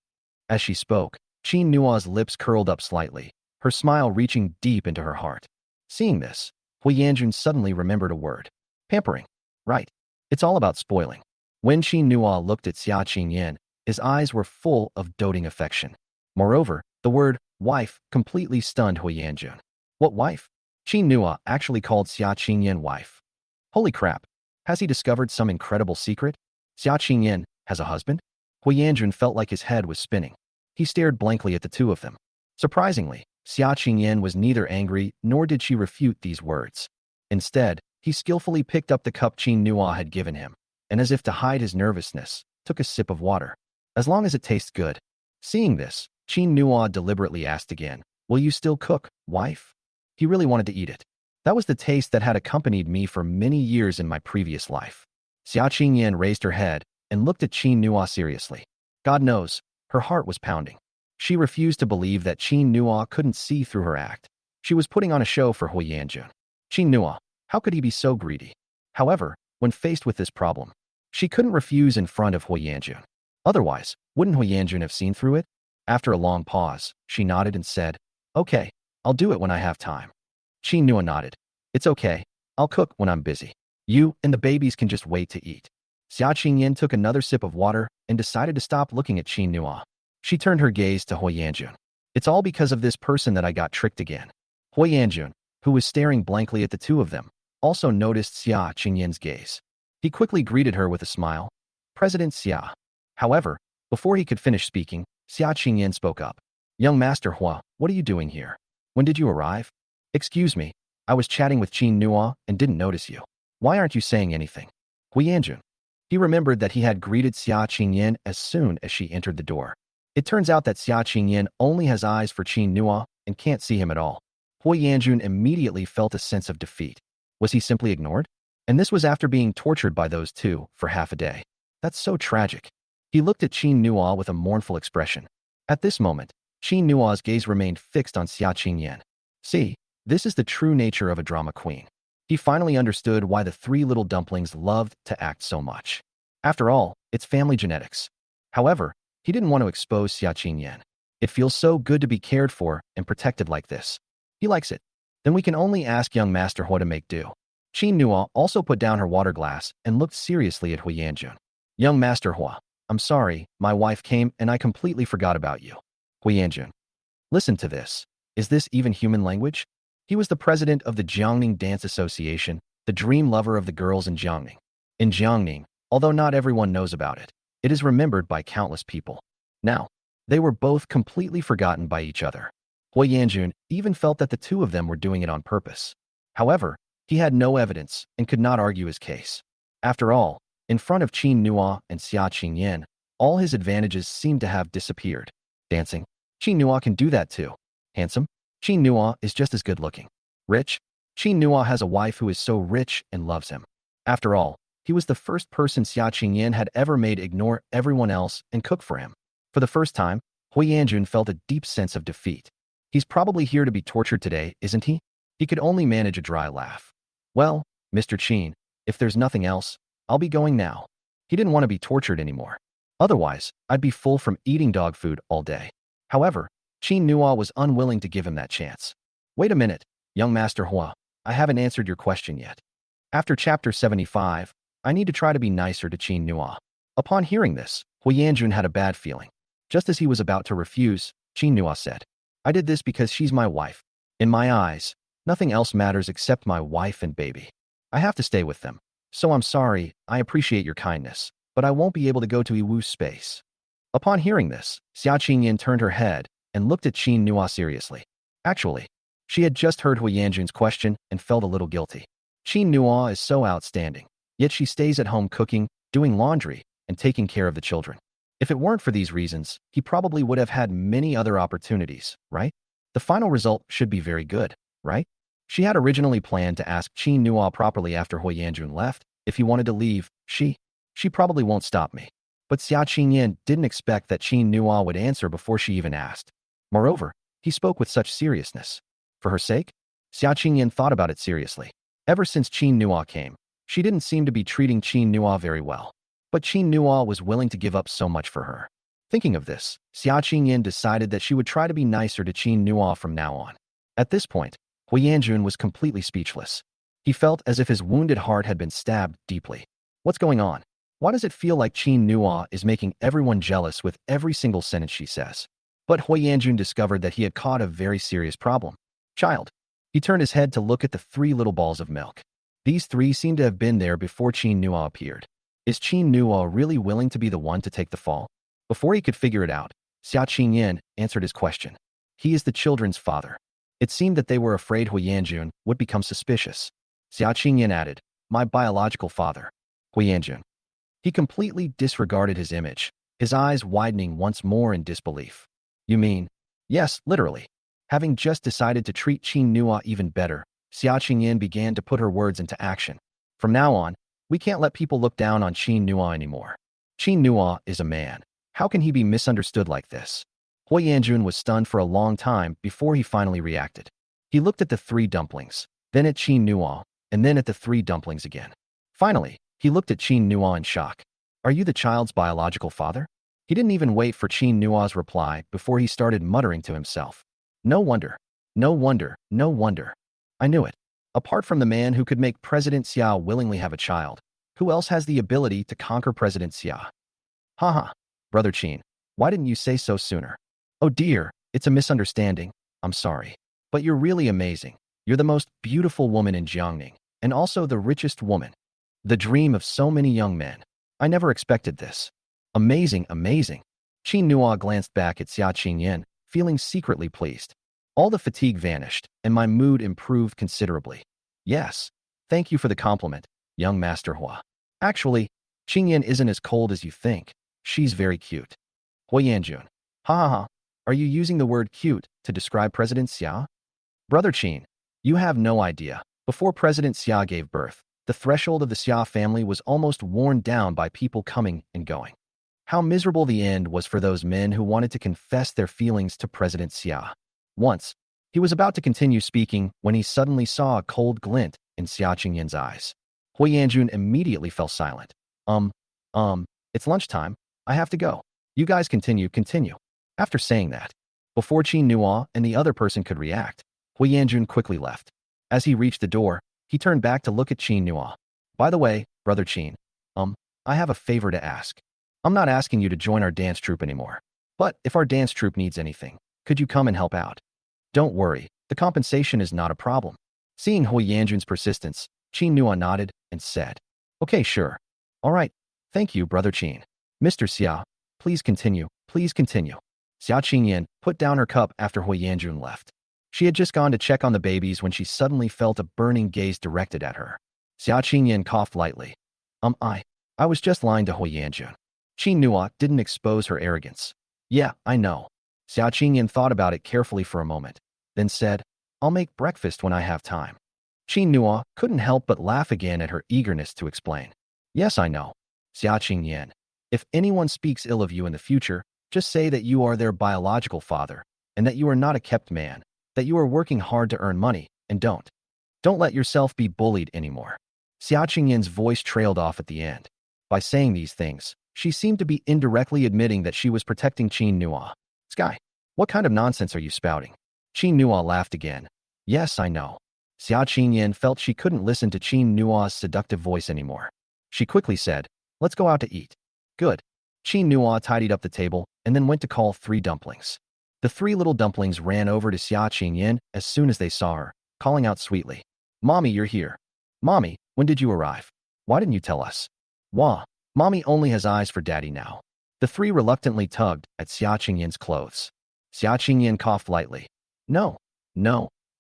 As she spoke, Qin Nua's lips curled up slightly, her smile reaching deep into her heart. Seeing this, Hui Yanjun suddenly remembered a word. Pampering. Right. It's all about spoiling. When Qin Nua looked at Xia Qingyin, his eyes were full of doting affection. Moreover, the word wife completely stunned Hui Yanjun. What wife? Qin Nua actually called Xia Qingyin wife. Holy crap. Has he discovered some incredible secret? Xia Qingyin has a husband? Hui Yanjun felt like his head was spinning. He stared blankly at the two of them. Surprisingly, Xia Qingyin was neither angry nor did she refute these words. Instead, he skillfully picked up the cup Qin Nua had given him, and as if to hide his nervousness, took a sip of water. As long as it tastes good. Seeing this, Qin Nua deliberately asked again, "Will you still cook, wife?" He really wanted to eat it. That was the taste that had accompanied me for many years in my previous life. Xia Qingyin raised her head and looked at Qin Nua seriously. God knows, her heart was pounding. She refused to believe that Qin Nua couldn't see through her act. She was putting on a show for Hui Yanjun. Qin Nua, how could he be so greedy? However, when faced with this problem, she couldn't refuse in front of Hui Yanjun. Otherwise, wouldn't Hui Yanjun have seen through it? After a long pause, she nodded and said, "Okay, I'll do it when I have time." Qin Nua nodded. "It's okay. I'll cook when I'm busy. You and the babies can just wait to eat." Xia Qingyin took another sip of water and decided to stop looking at Qin Nua. She turned her gaze to Hui Yanjun. "It's all because of this person that I got tricked again." Hui Yanjun, who was staring blankly at the two of them, also noticed Xia Qingyin's gaze. He quickly greeted her with a smile. "President Xia." However, before he could finish speaking, Xia Qingyin spoke up. "Young Master Hua, what are you doing here? When did you arrive?" "Excuse me, I was chatting with Qin Nua and didn't notice you. Why aren't you saying anything?" Hui Yanjun. He remembered that he had greeted Xia Qingyin as soon as she entered the door. It turns out that Xia Qingyin only has eyes for Qin Nua and can't see him at all. Hui Yanjun immediately felt a sense of defeat. Was he simply ignored? And this was after being tortured by those two for half a day. That's so tragic. He looked at Qin Nua with a mournful expression. At this moment, Qin Nua's gaze remained fixed on Xia Qingyin. See, this is the true nature of a drama queen. He finally understood why the three little dumplings loved to act so much. After all, it's family genetics. However, he didn't want to expose Xia Qingyin. It feels so good to be cared for and protected like this. He likes it. Then we can only ask young Master Hua to make do. Qin Nua also put down her water glass and looked seriously at Hui Yanjun. "Young Master Hua, I'm sorry, my wife came and I completely forgot about you." Hui Yanjun. Listen to this. Is this even human language? He was the president of the Jiangning Dance Association, the dream lover of the girls in Jiangning. In Jiangning, although not everyone knows about it, it is remembered by countless people. Now, they were both completely forgotten by each other. Hui Yanjun even felt that the two of them were doing it on purpose. However, he had no evidence and could not argue his case. After all, in front of Qin Nua and Xia Qingyin, all his advantages seemed to have disappeared. Dancing? Qin Nua can do that too. Handsome? Qin Nua is just as good looking. Rich? Qin Nua has a wife who is so rich and loves him. After all, he was the first person Xia Qingyin had ever made ignore everyone else and cook for him. For the first time, Hui Yanjun felt a deep sense of defeat. He's probably here to be tortured today, isn't he? He could only manage a dry laugh. Well, Mr. Qin, if there's nothing else, I'll be going now. He didn't want to be tortured anymore. Otherwise, I'd be full from eating dog food all day. However, Qin Nua was unwilling to give him that chance. Wait a minute, young Master Hua, I haven't answered your question yet. After chapter 75, I need to try to be nicer to Qin Nua. Upon hearing this, Hu Yanjun had a bad feeling. Just as he was about to refuse, Qin Nua said, I did this because she's my wife. In my eyes, nothing else matters except my wife and baby. I have to stay with them. So I'm sorry, I appreciate your kindness, but I won't be able to go to Iwu's space. Upon hearing this, Xia Qingyin turned her head and looked at Qin Nua seriously. Actually, she had just heard Hu Yanjun's question and felt a little guilty. Qin Nua is so outstanding, yet she stays at home cooking, doing laundry, and taking care of the children. If it weren't for these reasons, he probably would have had many other opportunities, right? The final result should be very good, right? She had originally planned to ask Qin Nua properly after Hu Yanjun left. If he wanted to leave, she probably won't stop me. But Xia Qingyin didn't expect that Qin Nua would answer before she even asked. Moreover, he spoke with such seriousness. For her sake, Xia Qingyin thought about it seriously. Ever since Qin Nua came, she didn't seem to be treating Qin Nua very well. But Qin Nua was willing to give up so much for her. Thinking of this, Xia Qingyin decided that she would try to be nicer to Qin Nua from now on. At this point, Hu Yanjun was completely speechless. He felt as if his wounded heart had been stabbed deeply. What's going on? Why does it feel like Qin Nua is making everyone jealous with every single sentence she says? But Hu Yanjun discovered that he had caught a very serious problem. Child. He turned his head to look at the 3 little balls of milk. These 3 seemed to have been there before Qin Nua appeared. Is Qin Nua really willing to be the one to take the fall? Before he could figure it out, Xia Qingyin answered his question. He is the children's father. It seemed that they were afraid Hu Yanjun would become suspicious. Xia Qingyin added, my biological father. Hu Yanjun. He completely disregarded his image, his eyes widening once more in disbelief. You mean? Yes, literally. Having just decided to treat Qin Nua even better, Xia Qingyin began to put her words into action. From now on, we can't let people look down on Qin Nua anymore. Qin Nua is a man. How can he be misunderstood like this? Hu Yanjun was stunned for a long time before he finally reacted. He looked at the 3 dumplings, then at Qin Nua, and then at the 3 dumplings again. Finally, he looked at Qin Nua in shock. Are you the child's biological father? He didn't even wait for Qin Nua's reply before he started muttering to himself. No wonder. No wonder. No wonder. I knew it. Apart from the man who could make President Xia willingly have a child, who else has the ability to conquer President Xia? Haha. Brother Qin, why didn't you say so sooner? Oh dear, it's a misunderstanding. I'm sorry. But you're really amazing. You're the most beautiful woman in Jiangning, and also the richest woman. The dream of so many young men. I never expected this. Amazing, amazing. Qin Nua glanced back at Xia Qingyin, feeling secretly pleased. All the fatigue vanished, and my mood improved considerably. Yes, thank you for the compliment, young Master Hua. Actually, Qingyin isn't as cold as you think. She's very cute. Hu Yanjun. Ha ha ha. Are you using the word cute to describe President Xia? Brother Qin, you have no idea. Before President Xia gave birth, the threshold of the Xia family was almost worn down by people coming and going. How miserable the end was for those men who wanted to confess their feelings to President Xia. Once, he was about to continue speaking when he suddenly saw a cold glint in Xia Qingyin's eyes. Hu Yanjun immediately fell silent. It's lunchtime. I have to go. You guys continue. After saying that, before Qin Nua and the other person could react, Hu Yanjun quickly left. As he reached the door, he turned back to look at Qin Nua. By the way, Brother Qin, I have a favor to ask. I'm not asking you to join our dance troupe anymore. But if our dance troupe needs anything, could you come and help out? Don't worry, the compensation is not a problem. Seeing Hu Yanjun's persistence, Qin Nua nodded and said, Okay, sure. All right. Thank you, Brother Qin. Mr. Xia, please continue. Xia Qingyin put down her cup after Hu Yanjun left. She had just gone to check on the babies when she suddenly felt a burning gaze directed at her. Xia Qingyin coughed lightly. I was just lying to Hu Yanjun. Qin Nua didn't expose her arrogance. Yeah, I know. Xia Qingyin thought about it carefully for a moment, then said, I'll make breakfast when I have time. Qin Nua couldn't help but laugh again at her eagerness to explain. Yes, I know. Xia Qingyin, if anyone speaks ill of you in the future, just say that you are their biological father, and that you are not a kept man, that you are working hard to earn money, and don't let yourself be bullied anymore. Xia Qingyin's voice trailed off at the end. By saying these things, she seemed to be indirectly admitting that she was protecting Qin Nua. Sky, what kind of nonsense are you spouting? Qin Nua laughed again. Yes, I know. Xia Qingyin felt she couldn't listen to Qin Nua's seductive voice anymore. She quickly said, let's go out to eat. Good. Qin Nua tidied up the table and then went to call 3 dumplings. The 3 little dumplings ran over to Xia Qingyan as soon as they saw her, calling out sweetly, Mommy, you're here. Mommy, when did you arrive? Why didn't you tell us? Wah. Mommy only has eyes for Daddy now. The 3 reluctantly tugged at Xia Qingyan's clothes. Xia Qingyan coughed lightly. No,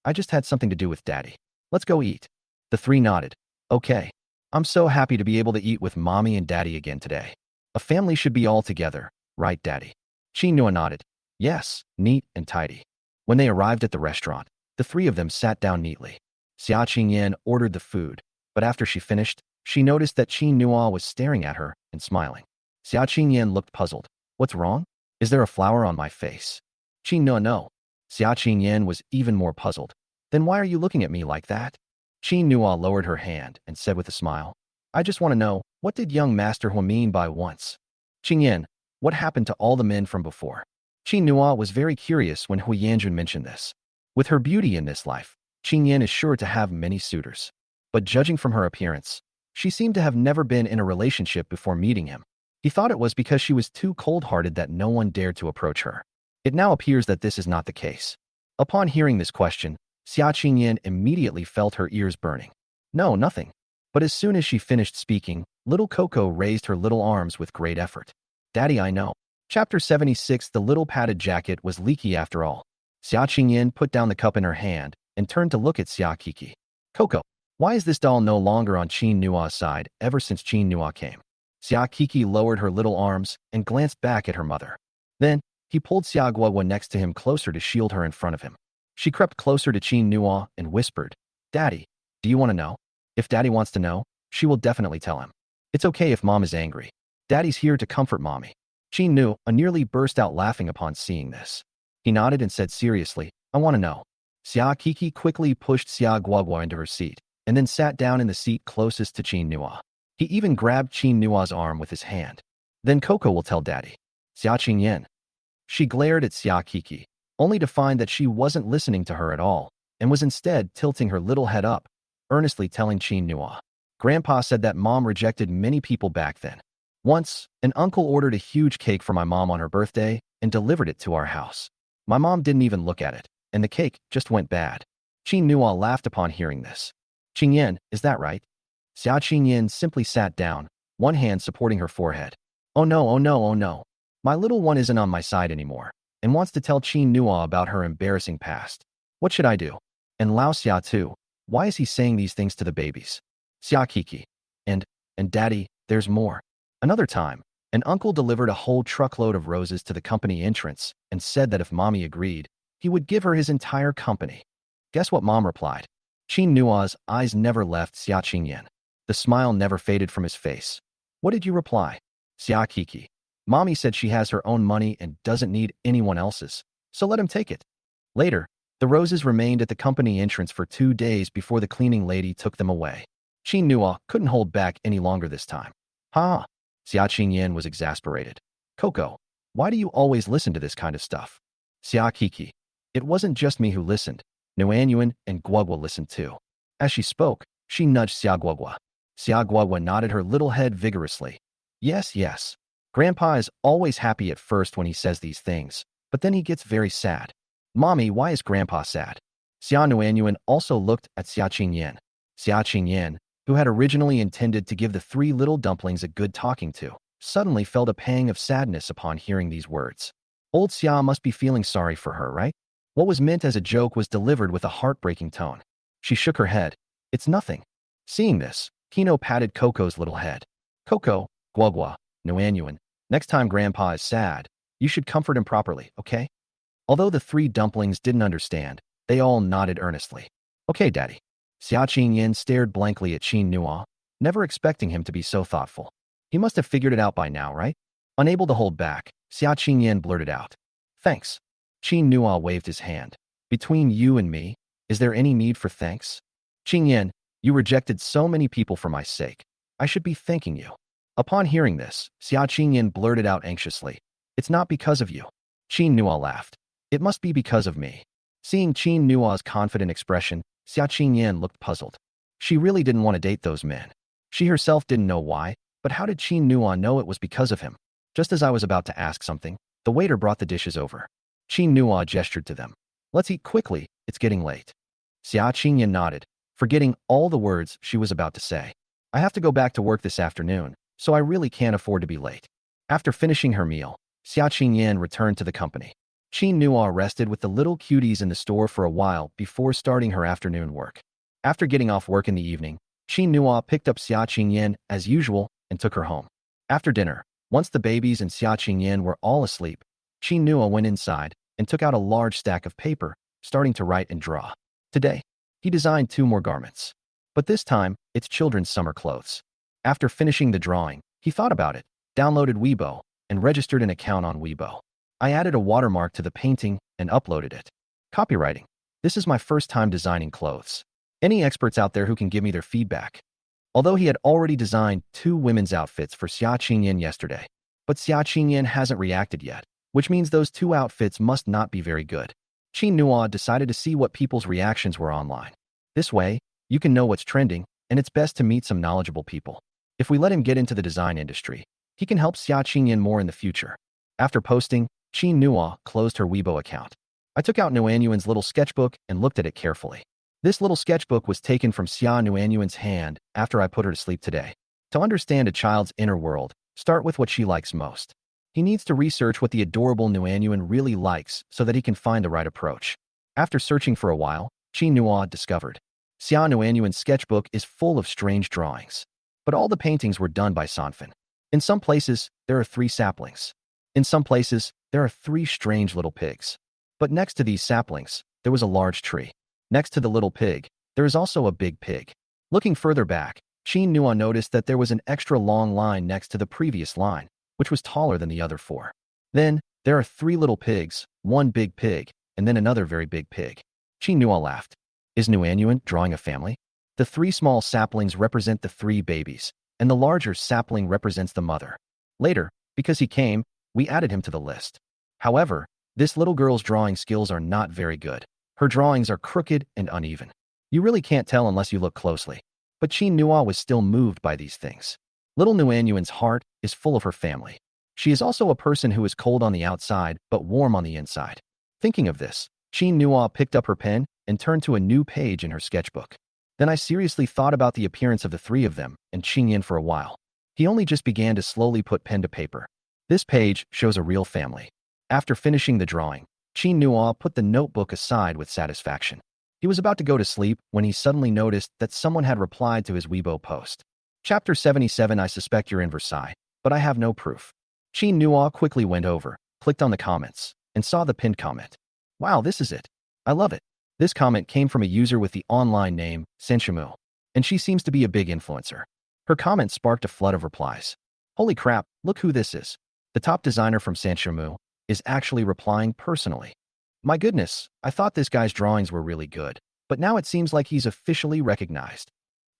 I just had something to do with Daddy. Let's go eat. The 3 nodded. Okay. I'm so happy to be able to eat with Mommy and Daddy again today. A family should be all together, right, Daddy? Qin Nua nodded. Yes, neat and tidy. When they arrived at the restaurant, the 3 of them sat down neatly. Xia Qingyan ordered the food, but after she finished, she noticed that Qin Nua was staring at her and smiling. Xia Qingyan looked puzzled. What's wrong? Is there a flower on my face? Qin Nua no. Xia Qingyan was even more puzzled. Then why are you looking at me like that? Qin Nua lowered her hand and said with a smile, I just want to know, what did young Master Hua mean by once? Qingyan, what happened to all the men from before? Qin Nua was very curious when Hu Yanjun mentioned this. With her beauty in this life, Qingyan is sure to have many suitors. But judging from her appearance, she seemed to have never been in a relationship before meeting him. He thought it was because she was too cold-hearted that no one dared to approach her. It now appears that this is not the case. Upon hearing this question, Xia Qingyan immediately felt her ears burning. No, nothing. But as soon as she finished speaking, little Coco raised her little arms with great effort. Daddy, I know. Chapter 76. The little padded jacket was leaky after all. Xia Qingyan put down the cup in her hand and turned to look at Xia Kiki. Coco, why is this doll no longer on Qin Nua's side ever since Qin Nua came? Xia Kiki lowered her little arms and glanced back at her mother. Then, he pulled Xia Guoguo next to him closer to shield her in front of him. She crept closer to Qin Nua and whispered, Daddy, do you want to know? If Daddy wants to know, she will definitely tell him. It's okay if Mom is angry. Daddy's here to comfort Mommy. Qin Nua nearly burst out laughing upon seeing this. He nodded and said seriously, I want to know. Xia Kiki quickly pushed Xia Guoguo into her seat and then sat down in the seat closest to Qin Nua. He even grabbed Qin Nua's arm with his hand. Then Coco will tell Daddy. Xia Qingyan. She glared at Xia Kiki, only to find that she wasn't listening to her at all, and was instead tilting her little head up, earnestly telling Qin Nua. Grandpa said that Mom rejected many people back then. Once, an uncle ordered a huge cake for my mom on her birthday and delivered it to our house. My mom didn't even look at it, and the cake just went bad. Qin Nua laughed upon hearing this. Qingyan, is that right? Xia Qingyan simply sat down, one hand supporting her forehead. Oh no, oh no, oh no. My little one isn't on my side anymore, and wants to tell Qin Nua about her embarrassing past. What should I do? And Lao Xia too. Why is he saying these things to the babies? Xia Kiki. And Daddy, there's more. Another time, an uncle delivered a whole truckload of roses to the company entrance and said that if Mommy agreed, he would give her his entire company. Guess what Mom replied? Qin Nua's eyes never left Xia Qingyan. The smile never faded from his face. What did you reply? Xia Kiki. Mommy said she has her own money and doesn't need anyone else's, so let him take it. Later, the roses remained at the company entrance for 2 days before the cleaning lady took them away. Qin Nua couldn't hold back any longer this time. Ha! Xia Qingyan was exasperated. Coco, why do you always listen to this kind of stuff? Xia Kiki. It wasn't just me who listened. Nuanyuan and Guogua listened too. As she spoke, she nudged Xia Guogua. Xia Guogua nodded her little head vigorously. Yes. Grandpa is always happy at first when he says these things, but then he gets very sad. Mommy, why is Grandpa sad? Xia Nuanyuan also looked at Xia Qingyan. Xia Qingyan, who had originally intended to give the 3 little dumplings a good talking to, suddenly felt a pang of sadness upon hearing these words. Old Xia must be feeling sorry for her, right? What was meant as a joke was delivered with a heartbreaking tone. She shook her head. It's nothing. Seeing this, Kino patted Coco's little head. Coco, Guogua, Nuanyuan, next time Grandpa is sad, you should comfort him properly, okay? Although the 3 dumplings didn't understand, they all nodded earnestly. Okay, Daddy. Xia Qingyan stared blankly at Qin Nua, never expecting him to be so thoughtful. He must have figured it out by now, right? Unable to hold back, Xia Qingyan blurted out. Thanks. Qin Nua waved his hand. Between you and me, is there any need for thanks? Qingyan, you rejected so many people for my sake. I should be thanking you. Upon hearing this, Xia Qingyan blurted out anxiously. It's not because of you. Qin Nua laughed. It must be because of me. Seeing Qin Nua's confident expression, Xia Qingyan looked puzzled. She really didn't want to date those men. She herself didn't know why, but how did Qin Nuan know it was because of him? Just as I was about to ask something, the waiter brought the dishes over. Qin Nuan gestured to them. Let's eat quickly, it's getting late. Xia Qingyan nodded, forgetting all the words she was about to say. I have to go back to work this afternoon, so I really can't afford to be late. After finishing her meal, Xia Qingyan returned to the company. Qin Nuan rested with the little cuties in the store for a while before starting her afternoon work. After getting off work in the evening, Qin Nuan picked up Xia Qingyan as usual and took her home. After dinner, once the babies and Xia Qingyan were all asleep, Qin Nuan went inside and took out a large stack of paper, starting to write and draw. Today, he designed 2 more garments. But this time, it's children's summer clothes. After finishing the drawing, he thought about it, downloaded Weibo, and registered an account on Weibo. I added a watermark to the painting and uploaded it. Copywriting. This is my first time designing clothes. Any experts out there who can give me their feedback? Although he had already designed 2 women's outfits for Xia Qingyan yesterday, but Xia Qingyan hasn't reacted yet, which means those 2 outfits must not be very good. Qin Nuan decided to see what people's reactions were online. This way, you can know what's trending, and it's best to meet some knowledgeable people. If we let him get into the design industry, he can help Xia Qingyan more in the future. After posting, Qin Nuan closed her Weibo account. I took out Nuanyuan's little sketchbook and looked at it carefully. This little sketchbook was taken from Xia Nuanyuan's hand after I put her to sleep today. To understand a child's inner world, start with what she likes most. He needs to research what the adorable Nuanyuan really likes so that he can find the right approach. After searching for a while, Qin Nuan discovered Xia Nuanyuan's sketchbook is full of strange drawings. But all the paintings were done by Sanfin. In some places, there are 3 saplings. In some places, there are 3 strange little pigs. But next to these saplings, there was a large tree. Next to the little pig, there is also a big pig. Looking further back, Qin Nuan noticed that there was an extra long line next to the previous line, which was taller than the other 4. Then, there are 3 little pigs, 1 big pig, and then another very big pig. Qin Nuan laughed. Is Nuanyuan drawing a family? The 3 small saplings represent the 3 babies, and the larger sapling represents the mother. Later, because he came, we added him to the list. However, this little girl's drawing skills are not very good. Her drawings are crooked and uneven. You really can't tell unless you look closely. But Qin Nuan was still moved by these things. Little Nuanyuan's heart is full of her family. She is also a person who is cold on the outside but warm on the inside. Thinking of this, Qin Nuan picked up her pen and turned to a new page in her sketchbook. Then I seriously thought about the appearance of the 3 of them and Qingyan for a while. He only just began to slowly put pen to paper. This page shows a real family. After finishing the drawing, Qin Nuan put the notebook aside with satisfaction. He was about to go to sleep when he suddenly noticed that someone had replied to his Weibo post. Chapter 77. I suspect you're in Versailles, but I have no proof. Qin Nuan quickly went over, clicked on the comments, and saw the pinned comment. Wow, this is it. I love it. This comment came from a user with the online name Senshimu, and she seems to be a big influencer. Her comment sparked a flood of replies. Holy crap, look who this is. The top designer from Senshimu is actually replying personally. My goodness, I thought this guy's drawings were really good, but now it seems like he's officially recognized.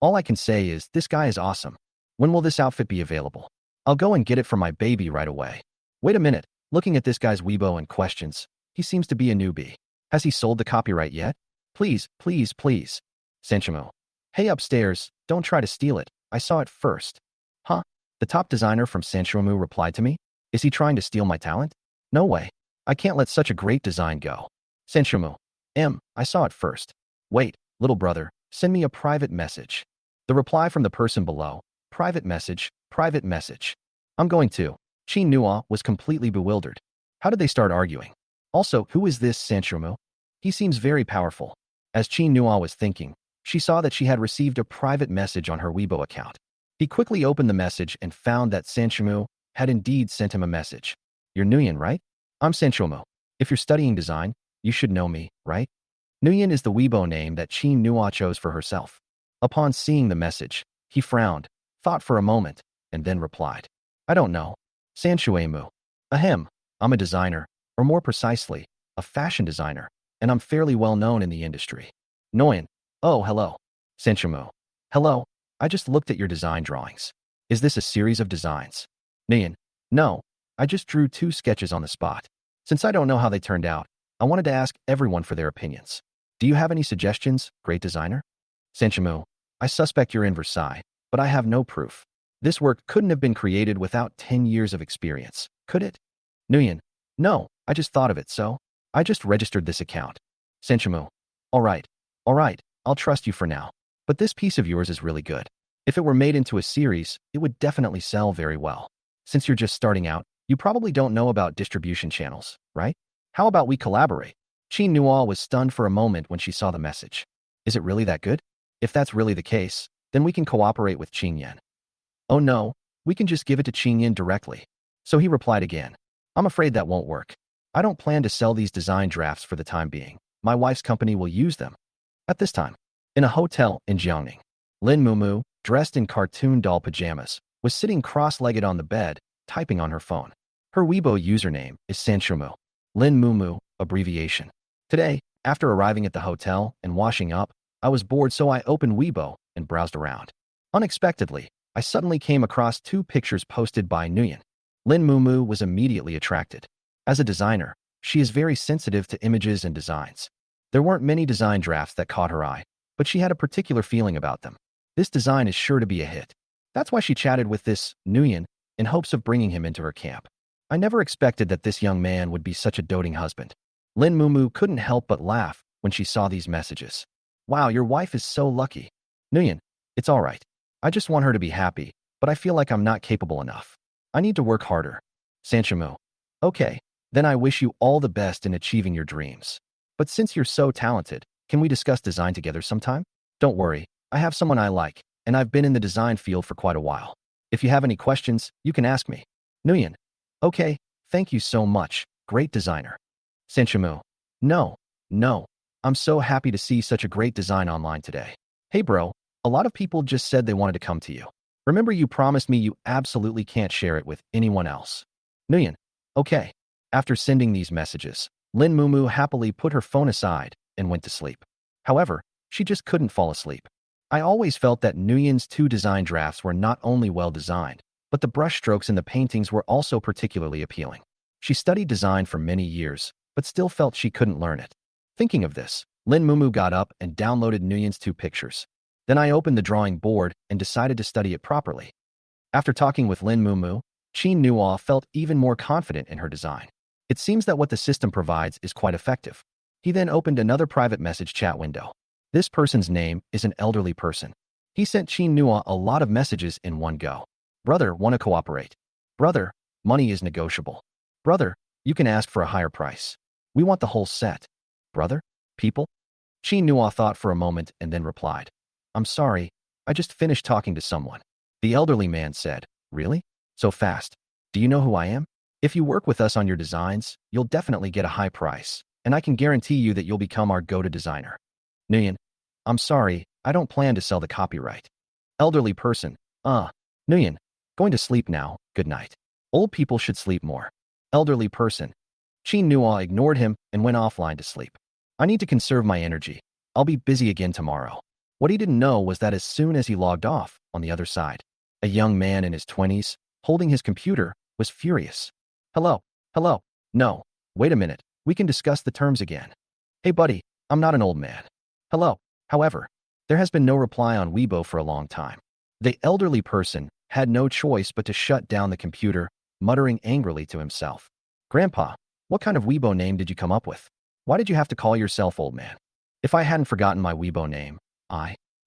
All I can say is this guy is awesome. When will this outfit be available? I'll go and get it for my baby right away. Wait a minute, looking at this guy's Weibo and questions, he seems to be a newbie. Has he sold the copyright yet? Please, please, please. Senshimu. Hey upstairs, don't try to steal it. I saw it first. Huh? The top designer from Senshimu replied to me? Is he trying to steal my talent? No way. I can't let such a great design go. Senshimu. I saw it first. Wait, little brother, send me a private message. The reply from the person below. Private message, private message. I'm going to. Qin Nuan was completely bewildered. How did they start arguing? Also, who is this Senshimu? He seems very powerful. As Qin Nuan was thinking, she saw that she had received a private message on her Weibo account. He quickly opened the message and found that Senshimu had indeed sent him a message. You're Nguyen, right? I'm Senshimu. If you're studying design, you should know me, right? Nguyen is the Weibo name that Qin Nuan chose for herself. Upon seeing the message, he frowned, thought for a moment, and then replied. I don't know. Senshimu. Ahem. I'm a designer, or more precisely, a fashion designer, and I'm fairly well known in the industry. Nguyen. Oh, hello. Senshimu. Hello. I just looked at your design drawings. Is this a series of designs? Nguyen. No. I just drew 2 sketches on the spot. Since I don't know how they turned out, I wanted to ask everyone for their opinions. Do you have any suggestions, great designer? Senshimu. I suspect you're in Versailles, but I have no proof. This work couldn't have been created without 10 years of experience, could it? Nguyen. No, I just thought of it, so I just registered this account. Senchamu. Alright, I'll trust you for now. But this piece of yours is really good. If it were made into a series, it would definitely sell very well. Since you're just starting out, you probably don't know about distribution channels, right? How about we collaborate? Qin Nual was stunned for a moment when she saw the message. Is it really that good? If that's really the case, then we can cooperate with Qin Yan. Oh no, we can just give it to Qin Yan directly. So he replied again. I'm afraid that won't work. I don't plan to sell these design drafts for the time being. My wife's company will use them. At this time, in a hotel in Jiangning, Lin Mumu, dressed in cartoon doll pajamas, was sitting cross-legged on the bed, typing on her phone. Her Weibo username is Sanshumu. Lin Mumu, abbreviation. Today, after arriving at the hotel and washing up, I was bored, so I opened Weibo and browsed around. Unexpectedly, I suddenly came across 2 pictures posted by Nguyen. Lin Mumu was immediately attracted. As a designer, she is very sensitive to images and designs. There weren't many design drafts that caught her eye, but she had a particular feeling about them. This design is sure to be a hit. That's why she chatted with this Nguyen in hopes of bringing him into her camp. I never expected that this young man would be such a doting husband. Lin Mumu couldn't help but laugh when she saw these messages. Wow, your wife is so lucky. Nguyen, it's all right. I just want her to be happy, but I feel like I'm not capable enough. I need to work harder. Sanshamu. Okay, then I wish you all the best in achieving your dreams. But since you're so talented, can we discuss design together sometime? Don't worry, I have someone I like, and I've been in the design field for quite a while. If you have any questions, you can ask me. Nguyen. Okay, thank you so much, great designer. Sanshamu. No. I'm so happy to see such a great design online today. Hey bro, a lot of people just said they wanted to come to you. Remember you promised me you absolutely can't share it with anyone else. Nguyen. Okay. After sending these messages, Lin Mumu happily put her phone aside and went to sleep. However, she just couldn't fall asleep. I always felt that Nguyen's 2 design drafts were not only well designed, but the brushstrokes in the paintings were also particularly appealing. She studied design for many years, but still felt she couldn't learn it. Thinking of this, Lin Mumu got up and downloaded Nguyen's 2 pictures. Then I opened the drawing board and decided to study it properly. After talking with Lin Mumu, Qin Nual felt even more confident in her design. It seems that what the system provides is quite effective. He then opened another private message chat window. This person's name is an elderly person. He sent Qin Nual a lot of messages in one go. Brother, wanna cooperate? Brother, money is negotiable. Brother, you can ask for a higher price. We want the whole set. Brother? People? Qin Nual thought for a moment and then replied. I'm sorry, I just finished talking to someone. The elderly man said, Really? So fast? Do you know who I am? If you work with us on your designs, you'll definitely get a high price, and I can guarantee you that you'll become our go-to designer. Nguyen. I'm sorry, I don't plan to sell the copyright. Elderly person. Nguyen. Going to sleep now, good night. Old people should sleep more. Elderly person. Qin Nual ignored him and went offline to sleep. I need to conserve my energy. I'll be busy again tomorrow. What he didn't know was that as soon as he logged off, on the other side, a young man in his 20s, holding his computer, was furious. Hello. No, wait a minute, we can discuss the terms again. Hey buddy, I'm not an old man. Hello. However, there has been no reply on Weibo for a long time. The elderly person had no choice but to shut down the computer, muttering angrily to himself. Grandpa, what kind of Weibo name did you come up with? Why did you have to call yourself old man? If I hadn't forgotten my Weibo name,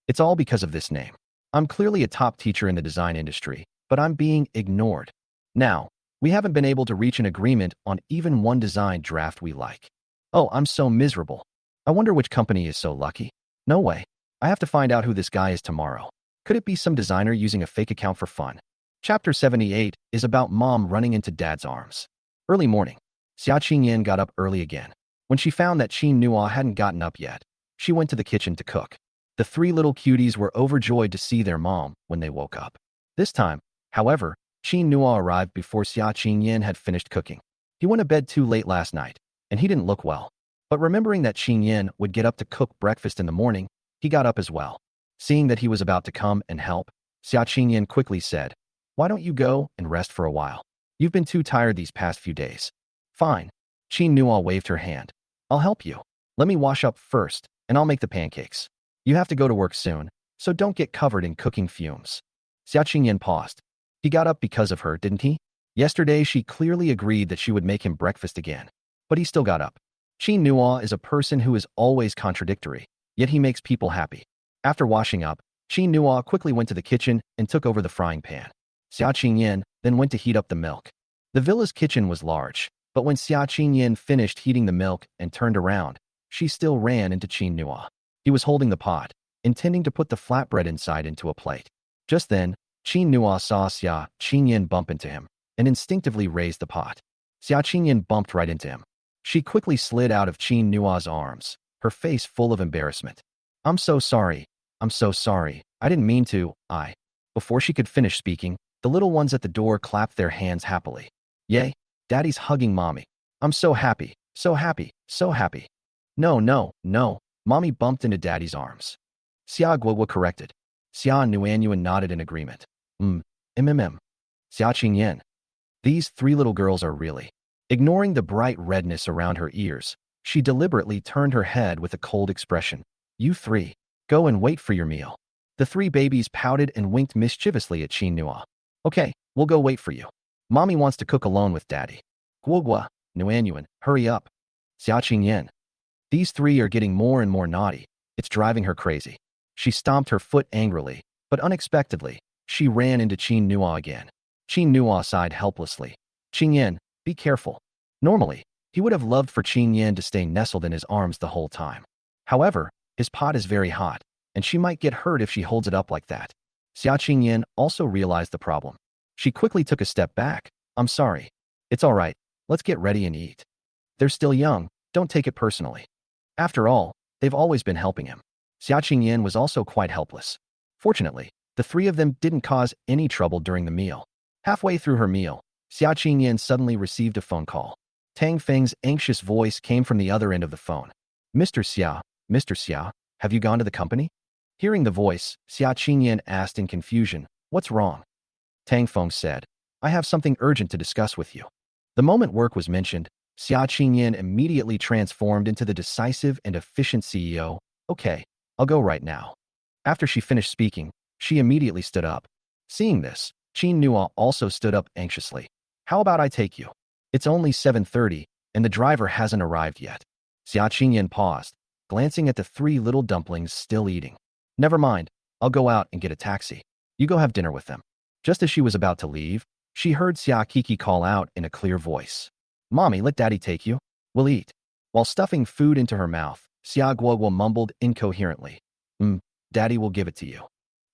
it's all because of this name. I'm clearly a top teacher in the design industry, but I'm being ignored. Now, we haven't been able to reach an agreement on even one design draft we like. Oh, I'm so miserable. I wonder which company is so lucky. No way. I have to find out who this guy is tomorrow. Could it be some designer using a fake account for fun? Chapter 78 is about mom running into dad's arms. Early morning. Xia Qingyan got up early again. When she found that Qin Nual hadn't gotten up yet, she went to the kitchen to cook. The 3 little cuties were overjoyed to see their mom when they woke up. This time, however, Qin Nual arrived before Xia Qingyan had finished cooking. He went to bed too late last night, and he didn't look well. But remembering that Qingyan would get up to cook breakfast in the morning, he got up as well. Seeing that he was about to come and help, Xia Qingyan quickly said, Why don't you go and rest for a while? You've been too tired these past few days. Fine. Qin Nual waved her hand. I'll help you. Let me wash up first, and I'll make the pancakes. You have to go to work soon, so don't get covered in cooking fumes. Xia Qingyan paused. He got up because of her, didn't he? Yesterday, she clearly agreed that she would make him breakfast again. But he still got up. Qin Nua is a person who is always contradictory, yet he makes people happy. After washing up, Qin Nua quickly went to the kitchen and took over the frying pan. Xia Qingyan then went to heat up the milk. The villa's kitchen was large, but when Xia Qingyan finished heating the milk and turned around, she still ran into Qin Nua. He was holding the pot, intending to put the flatbread inside into a plate. Just then, Qin Nua saw Xia Qingyan bump into him and instinctively raised the pot. Xia Qingyan bumped right into him. She quickly slid out of Qin Nua's arms, her face full of embarrassment. I'm so sorry. I'm so sorry. I didn't mean to, Before she could finish speaking, the little ones at the door clapped their hands happily. Yay, Daddy's hugging Mommy. I'm so happy, so happy, so happy. No, no, no. Mommy bumped into Daddy's arms. Xia Guogua corrected. Xia Nuanyuan nodded in agreement. Xia Qingyan. These three little girls are really. Ignoring the bright redness around her ears, she deliberately turned her head with a cold expression. You three, go and wait for your meal. The three babies pouted and winked mischievously at Qin Nua. Okay, we'll go wait for you. Mommy wants to cook alone with Daddy. Guogua, Nuanyuan, hurry up. Xia Qingyan. These three are getting more and more naughty. It's driving her crazy. She stomped her foot angrily, but unexpectedly, she ran into Qin Nua again. Qin Nua sighed helplessly. Qingyan, be careful. Normally, he would have loved for Qingyan to stay nestled in his arms the whole time. However, his pot is very hot, and she might get hurt if she holds it up like that. Xia Qingyan also realized the problem. She quickly took a step back. I'm sorry. It's all right. Let's get ready and eat. They're still young. Don't take it personally. After all, they've always been helping him. Xia Qingyan was also quite helpless. Fortunately, the three of them didn't cause any trouble during the meal. Halfway through her meal, Xia Qingyan suddenly received a phone call. Tang Feng's anxious voice came from the other end of the phone. Mr. Xia, have you gone to the company? Hearing the voice, Xia Qingyan asked in confusion, what's wrong? Tang Feng said, I have something urgent to discuss with you. The moment work was mentioned, Xia Qingyan immediately transformed into the decisive and efficient CEO. Okay, I'll go right now. After she finished speaking, she immediately stood up. Seeing this, Qin Nua also stood up anxiously. How about I take you? It's only 7:30, and the driver hasn't arrived yet. Xia Qingyan paused, glancing at the three little dumplings still eating. Never mind, I'll go out and get a taxi. You go have dinner with them. Just as she was about to leave, she heard Xia Kiki call out in a clear voice. Mommy, let Daddy take you. We'll eat. While stuffing food into her mouth, Xia Guogua mumbled incoherently. Daddy will give it to you.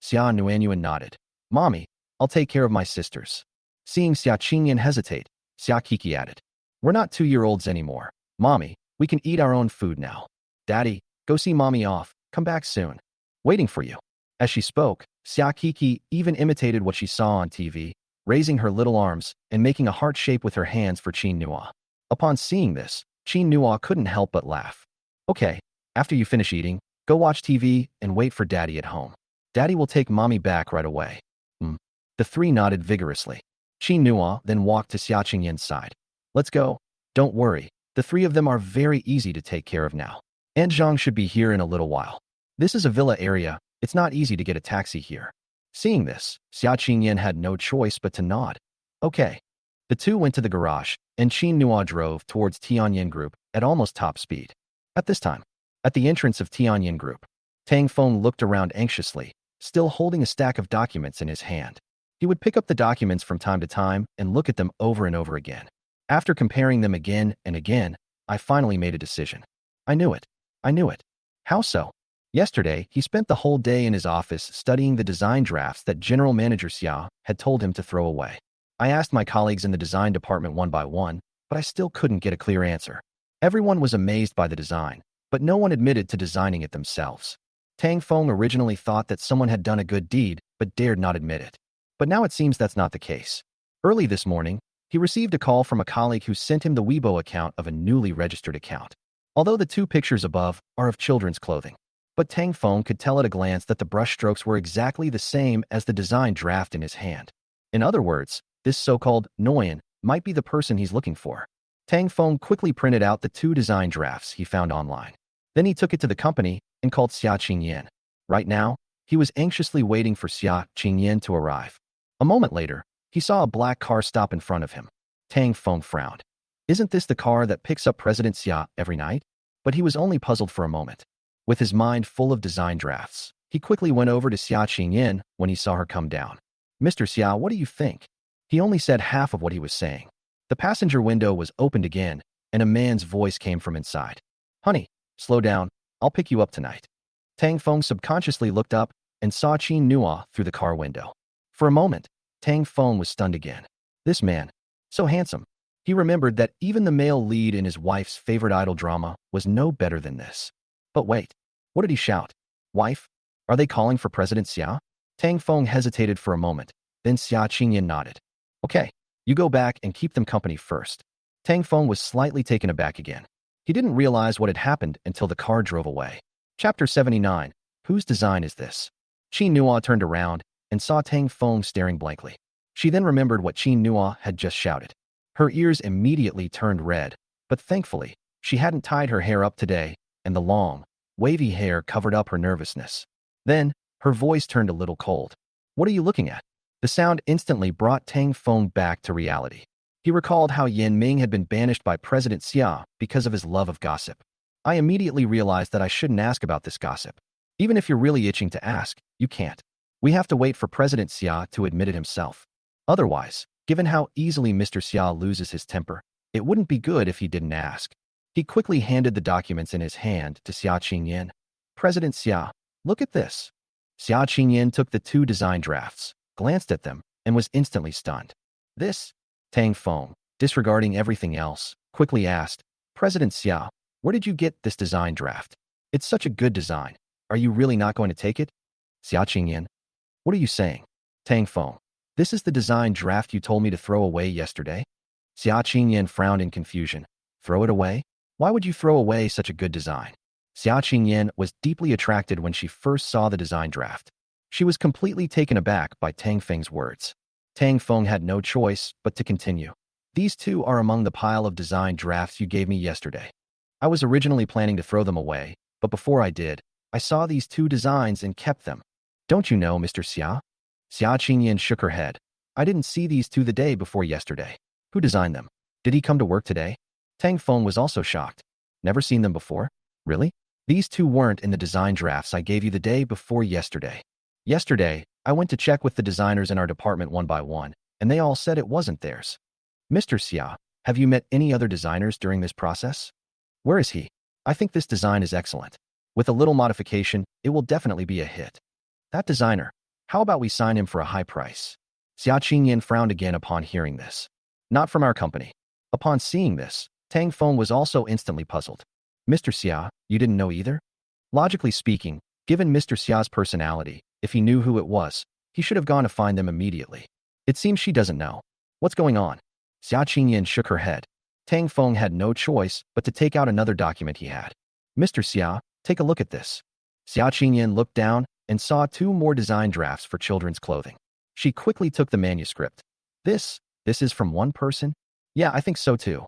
Xia Nuanyuan nodded. Mommy, I'll take care of my sisters. Seeing Xia Qingyan hesitate, Xia Kiki added. We're not 2-year-olds anymore. Mommy, we can eat our own food now. Daddy, go see Mommy off. Come back soon. Waiting for you. As she spoke, Xia Kiki even imitated what she saw on TV, raising her little arms and making a heart shape with her hands for Qin Nua. Upon seeing this, Qin Nua couldn't help but laugh. Okay, after you finish eating, go watch TV and wait for Daddy at home. Daddy will take Mommy back right away. The three nodded vigorously. Qin Nua then walked to Xia Qingyan's side. Let's go. Don't worry, the three of them are very easy to take care of now. Aunt Zhang should be here in a little while. This is a villa area, it's not easy to get a taxi here. Seeing this, Xia Qingyan had no choice but to nod. Okay. The two went to the garage, and Qin Nua drove towards Tianyin Group at almost top speed. At this time, at the entrance of Tianyin Group, Tang Feng looked around anxiously, still holding a stack of documents in his hand. He would pick up the documents from time to time and look at them over and over again. After comparing them again and again, I finally made a decision. I knew it. How so? Yesterday, he spent the whole day in his office studying the design drafts that General Manager Xia had told him to throw away. I asked my colleagues in the design department one by one, but I still couldn't get a clear answer. Everyone was amazed by the design, but no one admitted to designing it themselves. Tang Feng originally thought that someone had done a good deed, but dared not admit it. But now it seems that's not the case. Early this morning, he received a call from a colleague who sent him the Weibo account of a newly registered account. Although the two pictures above are of children's clothing, but Tang Feng could tell at a glance that the brushstrokes were exactly the same as the design draft in his hand. In other words, this so-called Nguyen might be the person he's looking for. Tang Feng quickly printed out the 2 design drafts he found online. Then he took it to the company and called Xia Qingyan. Right now, He was anxiously waiting for Xia Qingyan to arrive. A moment later, he saw a black car stop in front of him. Tang Feng frowned. Isn't this the car that picks up President Xia every night? But he was only puzzled for a moment. With his mind full of design drafts, he quickly went over to Xia Qingyan when he saw her come down. Mr. Xia, what do you think? He only said half of what he was saying. The passenger window was opened again, and a man's voice came from inside. Honey, slow down. I'll pick you up tonight. Tang Feng subconsciously looked up and saw Qin Nua through the car window. For a moment, Tang Feng was stunned again. This man, so handsome. He remembered that even the male lead in his wife's favorite idol drama was no better than this. But wait, what did he shout? Wife? Are they calling for President Xia? Tang Feng hesitated for a moment, then Xia Qingyan nodded. Okay, you go back and keep them company first. Tang Feng was slightly taken aback again. He didn't realize what had happened until the car drove away. Chapter 79. Whose design is this? Qin Nua turned around and saw Tang Feng staring blankly. She then remembered what Qin Nua had just shouted. Her ears immediately turned red, but thankfully, she hadn't tied her hair up today, and the long, wavy hair covered up her nervousness. Then, her voice turned a little cold. What are you looking at? The sound instantly brought Tang Feng back to reality. He recalled how Yan Ming had been banished by President Xia because of his love of gossip. I immediately realized that I shouldn't ask about this gossip. Even if you're really itching to ask, you can't. We have to wait for President Xia to admit it himself. Otherwise, given how easily Mr. Xia loses his temper, it wouldn't be good if he didn't ask. He quickly handed the documents in his hand to Xia Qingyan. President Xia, look at this. Xia Qingyan took the two design drafts, glanced at them, and was instantly stunned. This? Tang Feng, disregarding everything else, quickly asked, President Xia, where did you get this design draft? It's such a good design. Are you really not going to take it? Xia Qingyan, what are you saying? Tang Feng, this is the design draft you told me to throw away yesterday? Xia Qingyan frowned in confusion. Throw it away? Why would you throw away such a good design? Xia Qingyan was deeply attracted when she first saw the design draft. She was completely taken aback by Tang Feng's words. Tang Feng had no choice but to continue. These two are among the pile of design drafts you gave me yesterday. I was originally planning to throw them away, but before I did, I saw these two designs and kept them. Don't you know, Mr. Xia? Xia Qingyan shook her head. I didn't see these two the day before yesterday. Who designed them? Did he come to work today? Tang Feng was also shocked. Never seen them before? Really? These two weren't in the design drafts I gave you the day before yesterday. Yesterday, I went to check with the designers in our department one by one, and they all said it wasn't theirs. Mr. Xia, have you met any other designers during this process? Where is he? I think this design is excellent. With a little modification, it will definitely be a hit. That designer, how about we sign him for a high price? Xia Qingyan frowned again upon hearing this. Not from our company. Upon seeing this, Tang Feng was also instantly puzzled. Mr. Xia, you didn't know either? Logically speaking, given Mr. Xia's personality, if he knew who it was, he should have gone to find them immediately. It seems she doesn't know. What's going on? Xia Qingyan shook her head. Tang Feng had no choice but to take out another document he had. Mr. Xia, take a look at this. Xia Qingyan looked down and saw two more design drafts for children's clothing. She quickly took the manuscript. This is from one person? Yeah, I think so too.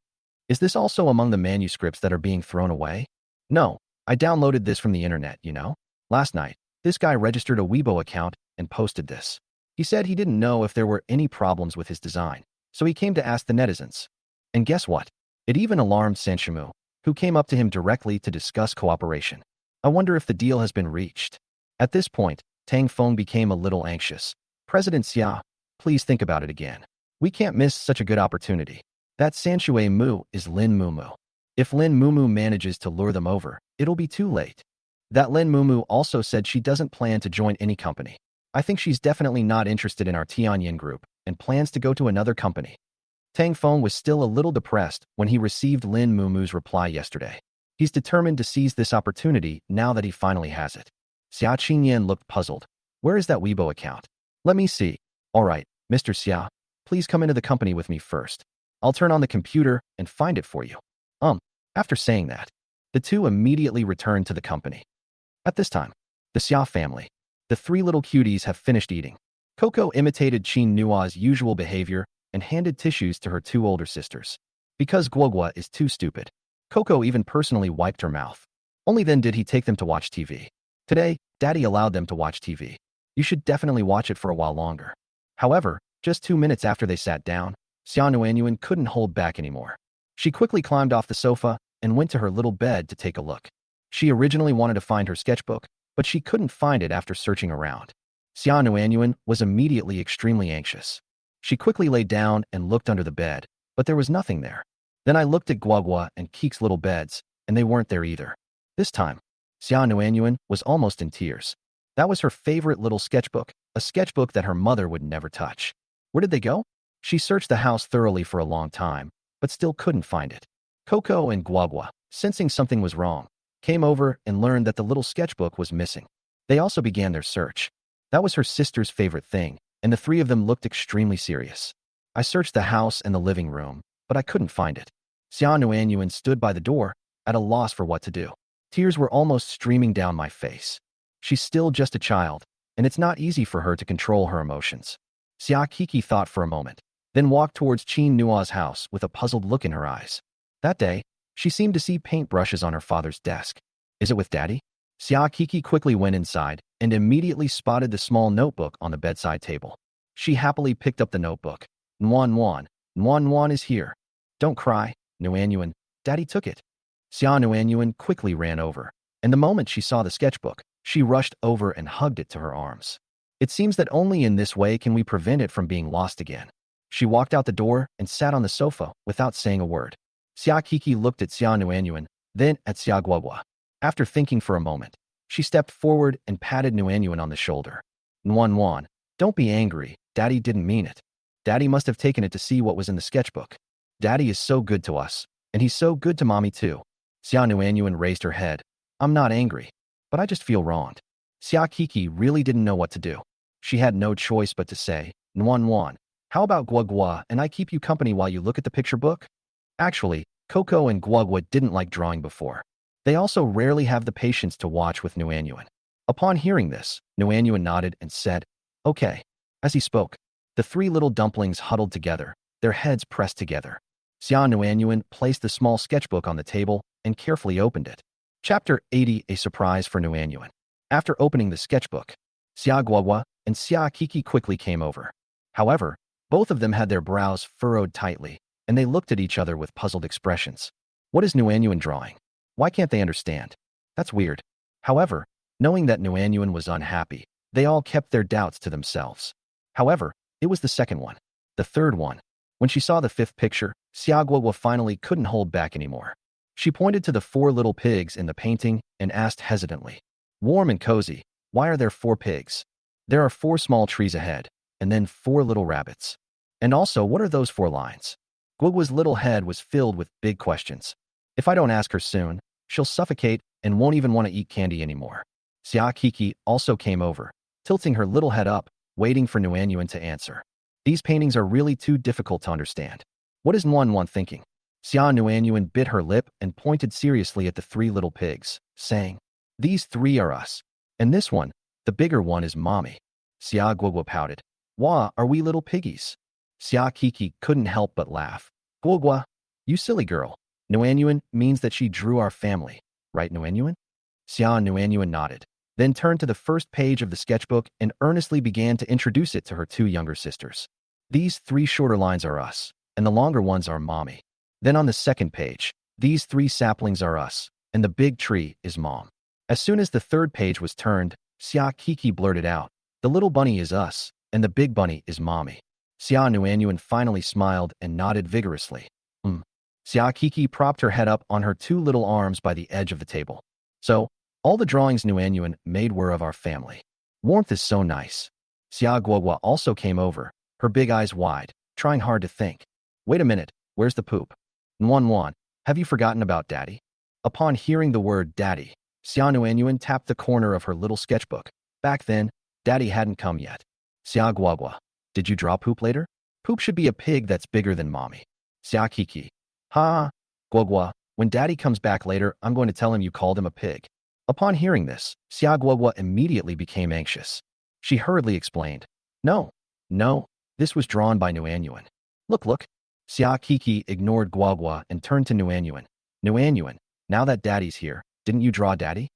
Is this also among the manuscripts that are being thrown away? No, I downloaded this from the internet, you know? Last night, this guy registered a Weibo account and posted this. He said he didn't know if there were any problems with his design, so he came to ask the netizens. And guess what? It even alarmed Sanshimu, who came up to him directly to discuss cooperation. I wonder if the deal has been reached. At this point, Tang Feng became a little anxious. President Xia, please think about it again. We can't miss such a good opportunity. That Sanshui Mu is Lin Mumu. If Lin Mumu manages to lure them over, it'll be too late. That Lin Mumu also said she doesn't plan to join any company. I think she's definitely not interested in our Tianyin group and plans to go to another company. Tang Feng was still a little depressed when he received Lin Mumu's reply yesterday. He's determined to seize this opportunity now that he finally has it. Xia Qingyan looked puzzled. Where is that Weibo account? Let me see. All right, Mr. Xia, please come into the company with me first. I'll turn on the computer and find it for you. After saying that, the two immediately returned to the company. At this time, the Xia family, the three little cuties have finished eating. Coco imitated Qin Nua's usual behavior and handed tissues to her two older sisters. Because Guogua is too stupid, Coco even personally wiped her mouth. Only then did he take them to watch TV. Today, Daddy allowed them to watch TV. You should definitely watch it for a while longer. However, just 2 minutes after they sat down, Xia Nuanyuan couldn't hold back anymore. She quickly climbed off the sofa and went to her little bed to take a look. She originally wanted to find her sketchbook, but she couldn't find it after searching around. Xia Nuanyuan was immediately extremely anxious. She quickly lay down and looked under the bed, but there was nothing there. Then I looked at Guagua and Keek's little beds, and they weren't there either. This time, Xia Nuanyuan was almost in tears. That was her favorite little sketchbook, a sketchbook that her mother would never touch. Where did they go? She searched the house thoroughly for a long time, but still couldn't find it. Coco and Guagua, sensing something was wrong, came over and learned that the little sketchbook was missing. They also began their search. That was her sister's favorite thing, and the three of them looked extremely serious. I searched the house and the living room, but I couldn't find it. Xia Nuanyuan stood by the door, at a loss for what to do. Tears were almost streaming down my face. She's still just a child, and it's not easy for her to control her emotions. Xia Kiki thought for a moment, then walked towards Qin Nua's house with a puzzled look in her eyes. That day, she seemed to see paintbrushes on her father's desk. Is it with Daddy? Xia Kiki quickly went inside and immediately spotted the small notebook on the bedside table. She happily picked up the notebook. Nuan is here. Don't cry, Nuanyuan. Daddy took it. Xia Nuanyuan quickly ran over, and the moment she saw the sketchbook, she rushed over and hugged it to her arms. It seems that only in this way can we prevent it from being lost again. She walked out the door and sat on the sofa without saying a word. Xia Kiki looked at Xia Nuanyuan, then at Xia Guagua. After thinking for a moment, she stepped forward and patted Nuanyuan on the shoulder. Nuan, don't be angry. Daddy didn't mean it. Daddy must have taken it to see what was in the sketchbook. Daddy is so good to us, and he's so good to Mommy too. Xia Nuanyuan raised her head. I'm not angry, but I just feel wronged. Xia Kiki really didn't know what to do. She had no choice but to say, Nuan, how about Guagua and I keep you company while you look at the picture book? Actually, Coco and Guagua didn't like drawing before. They also rarely have the patience to watch with Nuanyuan. Upon hearing this, Nuanyuan nodded and said, okay. As he spoke, the three little dumplings huddled together, their heads pressed together. Xia Nuanyuan placed the small sketchbook on the table and carefully opened it. Chapter 80, A Surprise for Nuanyuan. After opening the sketchbook, Xia Guagua and Xia Kiki quickly came over. However, both of them had their brows furrowed tightly, and they looked at each other with puzzled expressions. What is Nuanyuan drawing? Why can't they understand? That's weird. However, knowing that Nuanyuan was unhappy, they all kept their doubts to themselves. However, it was the second one. The third one. When she saw the fifth picture, Xia Guagua finally couldn't hold back anymore. She pointed to the 4 little pigs in the painting and asked hesitantly, warm and cozy, why are there 4 pigs? There are 4 small trees ahead, and then 4 little rabbits. And also, what are those 4 lines? Guagua's little head was filled with big questions. If I don't ask her soon, she'll suffocate and won't even want to eat candy anymore. Xia Kiki also came over, tilting her little head up, waiting for Nuanyuan to answer. These paintings are really too difficult to understand. What is Nuanyuan thinking? Xia Nuanyuan bit her lip and pointed seriously at the 3 little pigs, saying, these 3 are us. And this one, the bigger one, is Mommy. Xia Guagua pouted. Wah, are we little piggies? Xia Kiki couldn't help but laugh. Guagua, you silly girl. Nuanyuan means that she drew our family, right, Nuanyuan? Xia Nuanyuan nodded, then turned to the first page of the sketchbook and earnestly began to introduce it to her 2 younger sisters. These 3 shorter lines are us, and the longer ones are Mommy. Then on the second page, these 3 saplings are us, and the big tree is Mom. As soon as the third page was turned, Xia Kiki blurted out, the little bunny is us, and the big bunny is Mommy. Xia Nuanyuan finally smiled and nodded vigorously. Xia Kiki propped her head up on her 2 little arms by the edge of the table. So, all the drawings Nuanyuan made were of our family. Warmth is so nice. Xia Guagua also came over, her big eyes wide, trying hard to think. Wait a minute, where's the poop? Nuan, have you forgotten about Daddy? Upon hearing the word Daddy, Xia Nuanyuan tapped the corner of her little sketchbook. Back then, Daddy hadn't come yet. Xia Guagua, did you draw poop later? Poop should be a pig that's bigger than Mommy. Xia Kiki, ha, Guagua, when Daddy comes back later, I'm going to tell him you called him a pig. Upon hearing this, Xia Guagua immediately became anxious. She hurriedly explained, No, this was drawn by Nuanyuan. Look. Xia Kiki ignored Guagua and turned to Nuanyuan. Nuanyuan, now that Daddy's here, didn't you draw Daddy?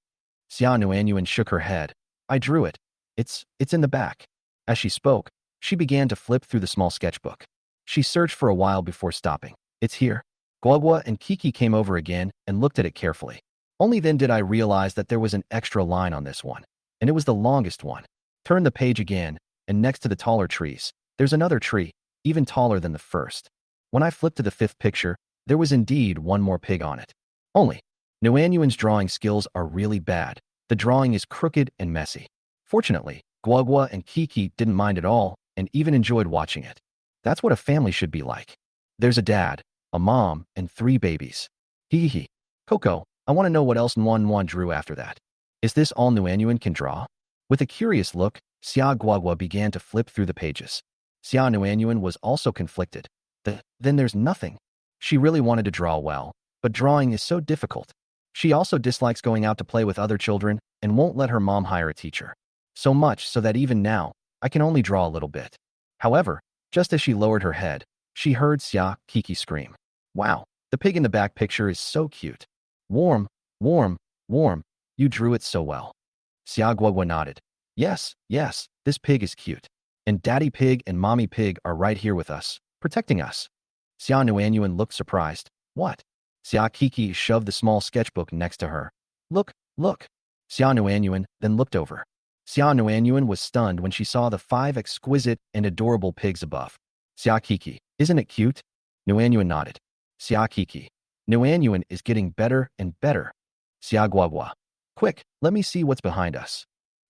Xia Nuanyuan shook her head. I drew it. It's in the back. As she spoke, she began to flip through the small sketchbook. She searched for a while before stopping. It's here. Guagua and Kiki came over again and looked at it carefully. Only then did I realize that there was an extra line on this one, and it was the longest one. Turn the page again, and next to the taller trees, there's another tree, even taller than the first. When I flipped to the fifth picture, there was indeed one more pig on it. Only, Nuanyuan's drawing skills are really bad. The drawing is crooked and messy. Fortunately, Guagua and Kiki didn't mind at all and even enjoyed watching it. That's what a family should be like. There's a dad, a mom, and 3 babies. Hee hee. Coco, I want to know what else Nuan drew after that. Is this all Nuanyuan can draw? With a curious look, Xia Guagua began to flip through the pages. Xia Nuanyuan was also conflicted. Then there's nothing. She really wanted to draw well, but drawing is so difficult. She also dislikes going out to play with other children and won't let her mom hire a teacher. So much so that even now, I can only draw a little bit. However, just as she lowered her head, she heard Xia Kiki scream. Wow, the pig in the back picture is so cute. Warm, warm, warm, you drew it so well. Xia Guagua nodded. Yes, this pig is cute. And Daddy Pig and Mommy Pig are right here with us, protecting us. Xia Nuanyuan looked surprised. What? Xia Kiki shoved the small sketchbook next to her. Look. Xia Nuanyuan then looked over. Xia Nuanyuan was stunned when she saw the 5 exquisite and adorable pigs above. Xia Kiki, isn't it cute? Nuanyuan nodded. Xia Kiki, Nuanyuan is getting better and better. Xia Guagua, quick, let me see what's behind us.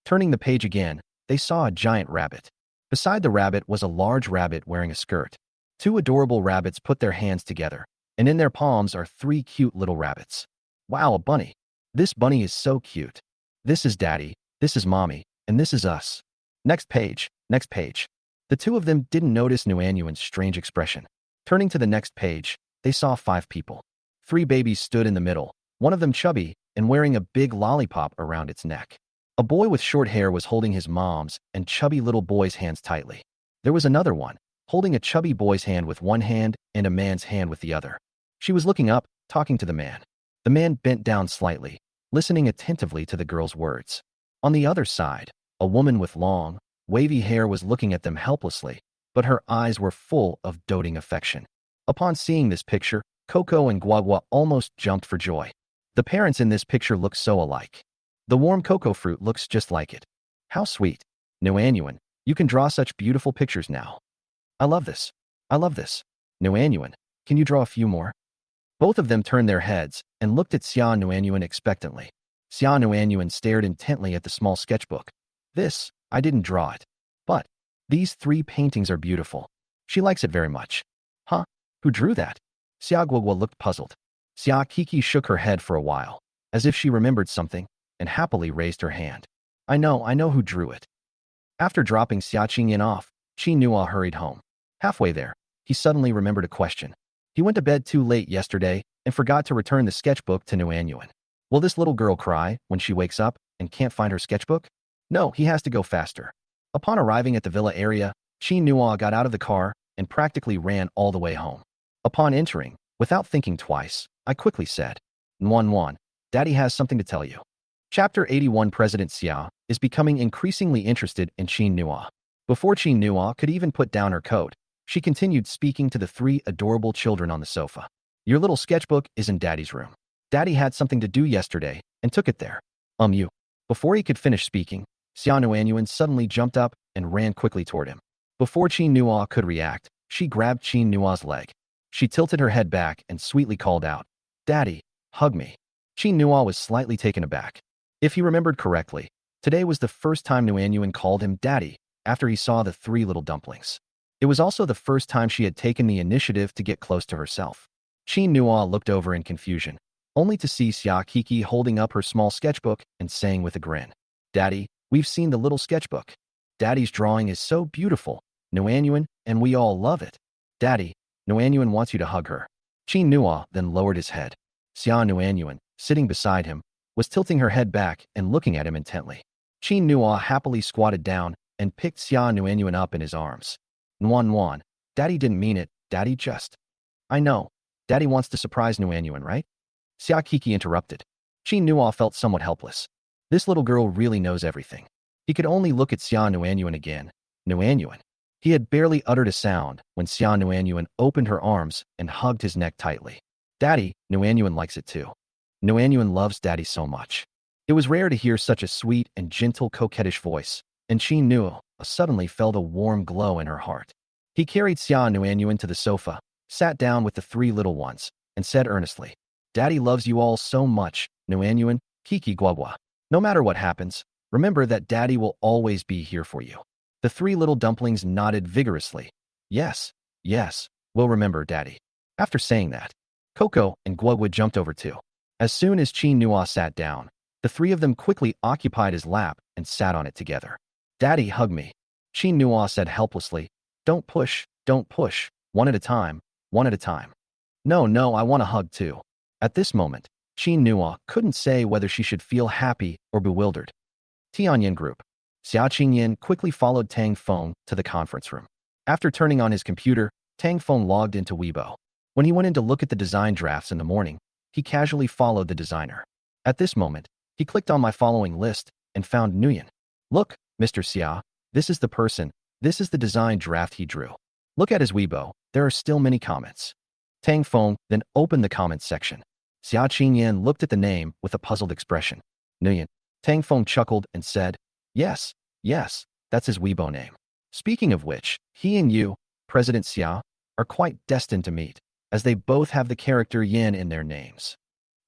Turning the page again, they saw a giant rabbit. Beside the rabbit was a large rabbit wearing a skirt. 2 adorable rabbits put their hands together, and in their palms are 3 cute little rabbits. Wow, a bunny. This bunny is so cute. This is Daddy, this is Mommy, and this is us. Next page. The 2 of them didn't notice Nuanyuan's strange expression. Turning to the next page, they saw 5 people. 3 babies stood in the middle, one of them chubby and wearing a big lollipop around its neck. A boy with short hair was holding his mom's and chubby little boy's hands tightly. There was another one, holding a chubby boy's hand with one hand and a man's hand with the other. She was looking up, talking to the man. The man bent down slightly, listening attentively to the girl's words. On the other side, a woman with long, wavy hair was looking at them helplessly, but her eyes were full of doting affection. Upon seeing this picture, Coco and Guagua almost jumped for joy. The parents in this picture look so alike. The warm cocoa fruit looks just like it. How sweet. Nuanyuan, you can draw such beautiful pictures now. I love this. Nuanyuan, can you draw a few more? Both of them turned their heads and looked at Xia Nuanyuan expectantly. Xia Nuanyuan stared intently at the small sketchbook. I didn't draw it. But these 3 paintings are beautiful. She likes it very much. Huh? Who drew that? Xia Guagua looked puzzled. Xia Kiki shook her head for a while, as if she remembered something, and happily raised her hand. I know who drew it. After dropping Xia Qingyan off, Qinghua hurried home. Halfway there, he suddenly remembered a question. He went to bed too late yesterday and forgot to return the sketchbook to Nuanyuan. Will this little girl cry when she wakes up and can't find her sketchbook? No, he has to go faster. Upon arriving at the villa area, Qinghua got out of the car and practically ran all the way home. Upon entering, without thinking twice, I quickly said, Nuan, Daddy has something to tell you. Chapter 81 President Xia is becoming increasingly interested in Qinghua. Before Qinghua could even put down her coat, she continued speaking to the 3 adorable children on the sofa. Your little sketchbook is in Daddy's room. Daddy had something to do yesterday and took it there. You. Before he could finish speaking, Xia Nuanyuan suddenly jumped up and ran quickly toward him. Before Qinghua could react, she grabbed Qinghua's leg. She tilted her head back and sweetly called out, Daddy, hug me. Qinghua was slightly taken aback. If he remembered correctly, today was the first time Nuanyuan called him Daddy after he saw the 3 little dumplings. It was also the first time she had taken the initiative to get close to herself. Qinghua looked over in confusion, only to see Xia Kiki holding up her small sketchbook and saying with a grin, Daddy, we've seen the little sketchbook. Daddy's drawing is so beautiful, Nuanyuan, and we all love it. Daddy, Nuanyuan wants you to hug her. Qinghua then lowered his head. Xia Nuanyuan, sitting beside him, was tilting her head back and looking at him intently. Qinghua happily squatted down and picked Xia Nuanyuan up in his arms. Nuan, Daddy didn't mean it, Daddy just. I know. Daddy wants to surprise Nuanyuan, right? Xia Kiki interrupted. Qinghua felt somewhat helpless. This little girl really knows everything. He could only look at Xia Nuanyuan again. Nuanyuan. He had barely uttered a sound when Xia Nuanyuan opened her arms and hugged his neck tightly. Daddy, Nuanyuan likes it too. Nuanyuan loves Daddy so much. It was rare to hear such a sweet and gentle coquettish voice, and Qin Nuo suddenly felt a warm glow in her heart. He carried Xia Nuanyuan to the sofa, sat down with the three little ones, and said earnestly, Daddy loves you all so much, Nuanyuan, Kiki Guagua. No matter what happens, remember that Daddy will always be here for you. The three little dumplings nodded vigorously. Yes, yes, we'll remember, Daddy. After saying that, Coco and Guagua jumped over too. As soon as Qin Nuo sat down, the three of them quickly occupied his lap and sat on it together. Daddy, hug me. Qin Nuo said helplessly. Don't push, one at a time, one at a time. No, I want a hug too. At this moment, Qin Nuo couldn't say whether she should feel happy or bewildered. Tianyin Group. Xia Qingyan quickly followed Tang Feng to the conference room. After turning on his computer, Tang Feng logged into Weibo. When he went in to look at the design drafts in the morning, he casually followed the designer. At this moment, he clicked on my following list and found Nguyen. Look, Mr. Xia, this is the person, this is the design draft he drew. Look at his Weibo, there are still many comments. Tang Feng then opened the comments section. Xia Qingyan looked at the name with a puzzled expression. Nguyen. Tang Feng chuckled and said, Yes, that's his Weibo name. Speaking of which, he and you, President Xia, are quite destined to meet, as they both have the character Yin in their names.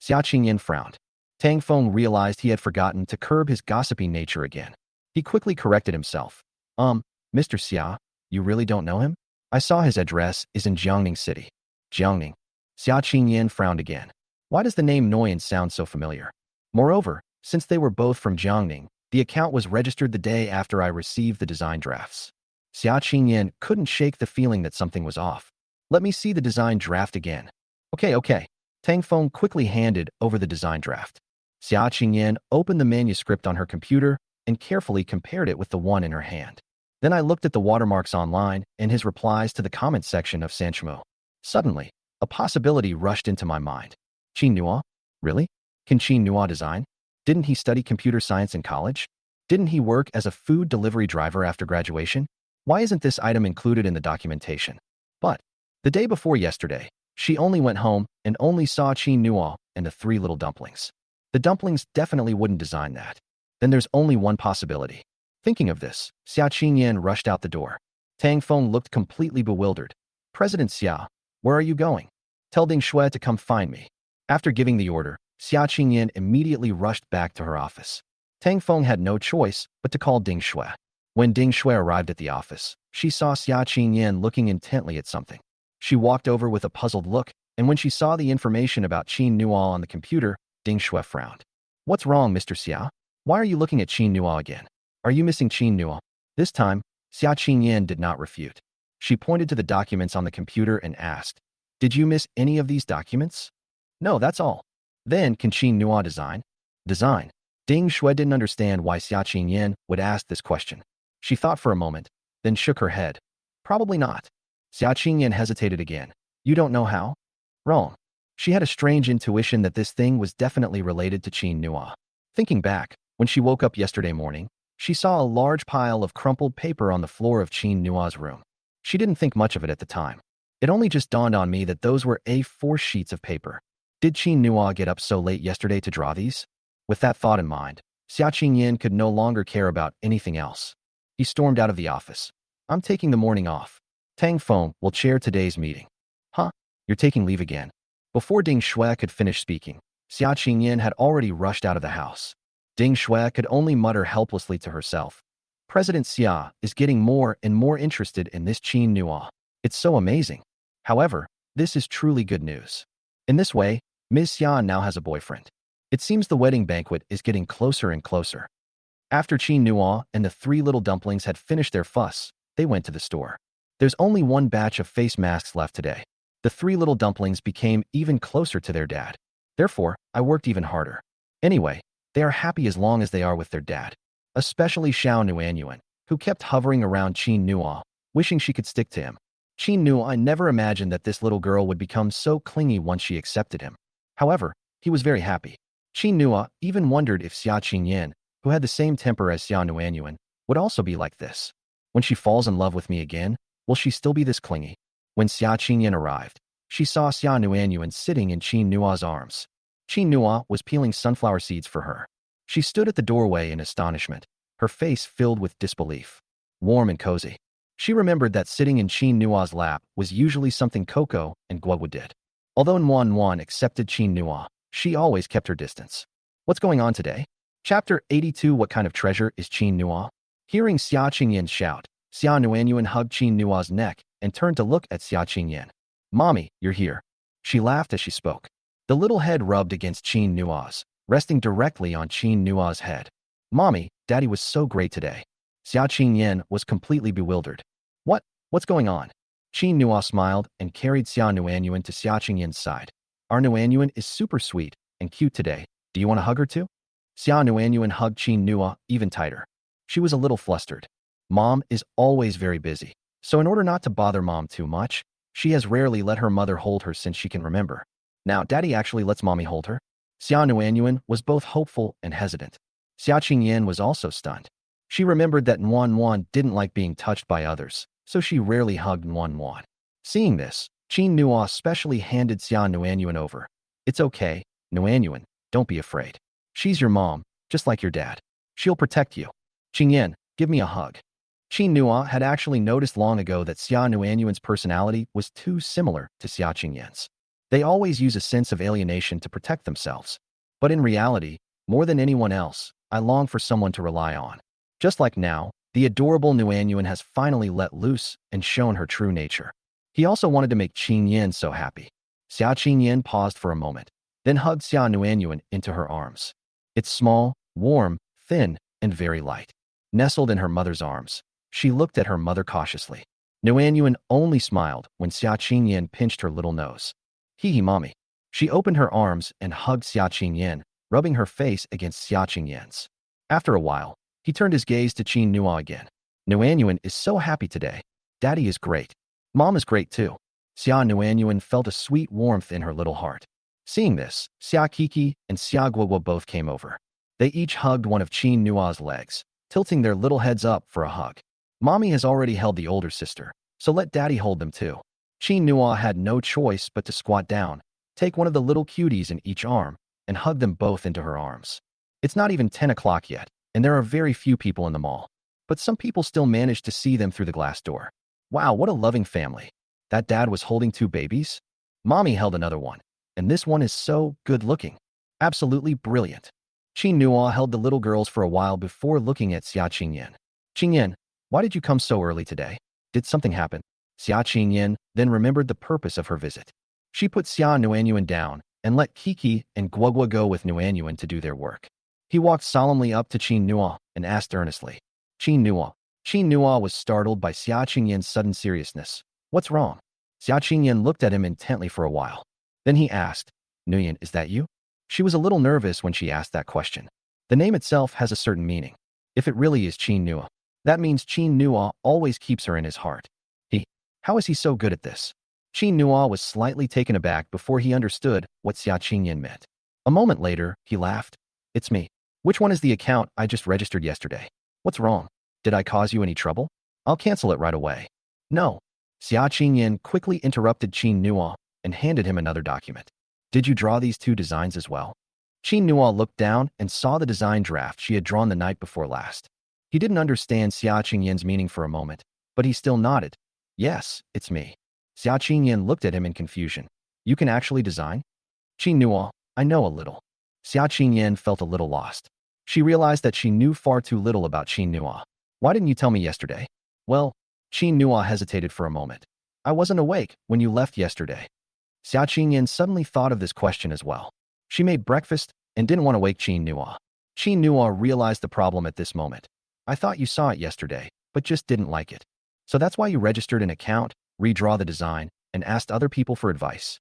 Xia Qingyan frowned. Tang Feng realized he had forgotten to curb his gossipy nature again. He quickly corrected himself. Mr. Xia, you really don't know him? I saw his address is in Jiangning City. Jiangning. Xia Qingyan frowned again. Why does the name Nguyen sound so familiar? Moreover, since they were both from Jiangning, the account was registered the day after I received the design drafts. Xia Qingyan couldn't shake the feeling that something was off. Let me see the design draft again. Okay. Tang Feng quickly handed over the design draft. Xia Qingyan opened the manuscript on her computer and carefully compared it with the one in her hand. Then I looked at the watermarks online and his replies to the comment section of Sanchmo. Suddenly, a possibility rushed into my mind. Qin Nuo? Really? Can Qin Nuo design? Didn't he study computer science in college? Didn't he work as a food delivery driver after graduation? Why isn't this item included in the documentation? But the day before yesterday, she only went home and only saw Qin Nuo and the three little dumplings. The dumplings definitely wouldn't design that. Then there's only one possibility. Thinking of this, Xia Qingyan rushed out the door. Tang Feng looked completely bewildered. President Xia, where are you going? Tell Ding Shui to come find me. After giving the order, Xia Qingyan immediately rushed back to her office. Tang Feng had no choice but to call Ding Shui. When Ding Shui arrived at the office, she saw Xia Qingyan looking intently at something. She walked over with a puzzled look, and when she saw the information about Qin Nuo on the computer, Ding Shui frowned. What's wrong, Mr. Xia? Why are you looking at Qin Nuo again? Are you missing Qin Nuo? This time, Xia Qingyan did not refute. She pointed to the documents on the computer and asked, Did you miss any of these documents? No, that's all. Then, can Qin Nuo design? Design. Ding Shui didn't understand why Xia Qingyan would ask this question. She thought for a moment, then shook her head. Probably not. Xia Qingyan hesitated again. You don't know how? Wrong. She had a strange intuition that this thing was definitely related to Qin Nuo. Thinking back, when she woke up yesterday morning, she saw a large pile of crumpled paper on the floor of Qin Nuo's room. She didn't think much of it at the time. It only just dawned on me that those were A4 sheets of paper. Did Qin Nuo get up so late yesterday to draw these? With that thought in mind, Xia Qingyan could no longer care about anything else. He stormed out of the office. I'm taking the morning off. Tang Feng will chair today's meeting. Huh? You're taking leave again? Before Ding Shui could finish speaking, Xia Qingyan had already rushed out of the house. Ding Shui could only mutter helplessly to herself. President Xia is getting more and more interested in this Qin Nuo. It's so amazing. However, this is truly good news. In this way, Ms. Xia now has a boyfriend. It seems the wedding banquet is getting closer and closer. After Qin Nuo and the three little dumplings had finished their fuss, they went to the store. There's only one batch of face masks left today. The three little dumplings became even closer to their dad. Therefore, I worked even harder. Anyway, they are happy as long as they are with their dad. Especially Xiao Nuanyuan, who kept hovering around Qin Nuo, wishing she could stick to him. Qin Nuo never imagined that this little girl would become so clingy once she accepted him. However, he was very happy. Qin Nuo even wondered if Xia Qingyan who had the same temper as Xia Nuanyuan, would also be like this. When she falls in love with me again, will she still be this clingy? When Xia Qingyan arrived, she saw Xia Nuanyuan sitting in Qin Nua's arms. Qin Nua was peeling sunflower seeds for her. She stood at the doorway in astonishment, her face filled with disbelief. Warm and cozy. She remembered that sitting in Qin Nua's lap was usually something Coco and Guogu did. Although Nuan accepted Qin Nua, she always kept her distance. What's going on today? Chapter 82. What kind of treasure is Qin Nua? Hearing Xia Qingyan shout, Xia Nuanyuan hugged Qin Nua's neck and turned to look at Xia Qingyan. Mommy, you're here. She laughed as she spoke. The little head rubbed against Qin Nua's, resting directly on Qin Nua's head. Mommy, Daddy was so great today. Xia Qingyan was completely bewildered. What's going on? Qin Nua smiled and carried Xia Nuanyuan to Xia Qingyan's side. Our Nuanyuan is super sweet and cute today. Do you want to hug her too? Xia Nuanyuan hugged Qin Nua even tighter. She was a little flustered. Mom is always very busy, so in order not to bother Mom too much, she has rarely let her mother hold her since she can remember. Now, Daddy actually lets Mommy hold her. Xia Nuanyuan was both hopeful and hesitant. Xia Qingyan was also stunned. She remembered that Nuan didn't like being touched by others, so she rarely hugged Nuan. Seeing this, Qin Nua specially handed Xia Nuanyuan over. It's okay, Nuanyuan, don't be afraid. She's your mom, just like your dad. She'll protect you. Qingyan, give me a hug. Qin Nua had actually noticed long ago that Xia Nuanyuan's personality was too similar to Xia Qingyan's. They always use a sense of alienation to protect themselves. But in reality, more than anyone else, I long for someone to rely on. Just like now, the adorable Nuanyuan has finally let loose and shown her true nature. He also wanted to make Qingyan so happy. Xia Qingyan paused for a moment, then hugged Xia Nuanyuan into her arms. It's small, warm, thin, and very light. Nestled in her mother's arms, she looked at her mother cautiously. Nuanyuan only smiled when Xia Qingyan pinched her little nose. Hee mommy. She opened her arms and hugged Xia Qingyan, rubbing her face against Xia Qingyan's. After a while, he turned his gaze to Qin Nua again. Nuanyuan is so happy today. Daddy is great. Mom is great too. Xia Nuanyuan felt a sweet warmth in her little heart. Seeing this, Xia Kiki and Xia Guoguo both came over. They each hugged one of Qin Nua's legs, tilting their little heads up for a hug. Mommy has already held the older sister, so let Daddy hold them too. Qin Nua had no choice but to squat down, take one of the little cuties in each arm, and hug them both into her arms. It's not even 10 o'clock yet, and there are very few people in the mall. But some people still manage to see them through the glass door. Wow, what a loving family. That dad was holding 2 babies? Mommy held another one, and this one is so good looking. Absolutely brilliant. Qin Nua held the little girls for a while before looking at Xia Qingyan. Qingyan, why did you come so early today? Did something happen? Xia Qingyan then remembered the purpose of her visit. She put Xia Nuanyuan down and let Kiki and Guoguo go with Nuanyuan to do their work. He walked solemnly up to Qin Nua and asked earnestly, Qin Nua. Qin Nua was startled by Xia Qingyan's sudden seriousness. What's wrong? Xia Qingyan looked at him intently for a while. Then he asked, Nuyan, is that you? She was a little nervous when she asked that question. The name itself has a certain meaning. If it really is Qin Nua, that means Qin Nua always keeps her in his heart. How is he so good at this? Qin Nua was slightly taken aback before he understood what Xia Qingyan meant. A moment later, he laughed. It's me. Which one is the account I just registered yesterday? What's wrong? Did I cause you any trouble? I'll cancel it right away. No. Xia Qingyan quickly interrupted Qin Nua and handed him another document. Did you draw these 2 designs as well? Qin Nua looked down and saw the design draft she had drawn the night before last. He didn't understand Xia Qingyan's meaning for a moment, but he still nodded. Yes, it's me. Xia Qingyan looked at him in confusion. You can actually design? Qin Nua, I know a little. Xia Qingyan felt a little lost. She realized that she knew far too little about Qin Nua. Why didn't you tell me yesterday? Well, Qin Nua hesitated for a moment. I wasn't awake when you left yesterday. Xia Qingyan suddenly thought of this question as well. She made breakfast and didn't want to wake Qin Nua. Qin Nua realized the problem at this moment. I thought you saw it yesterday, but just didn't like it. So that's why you registered an account, redraw the design, and asked other people for advice.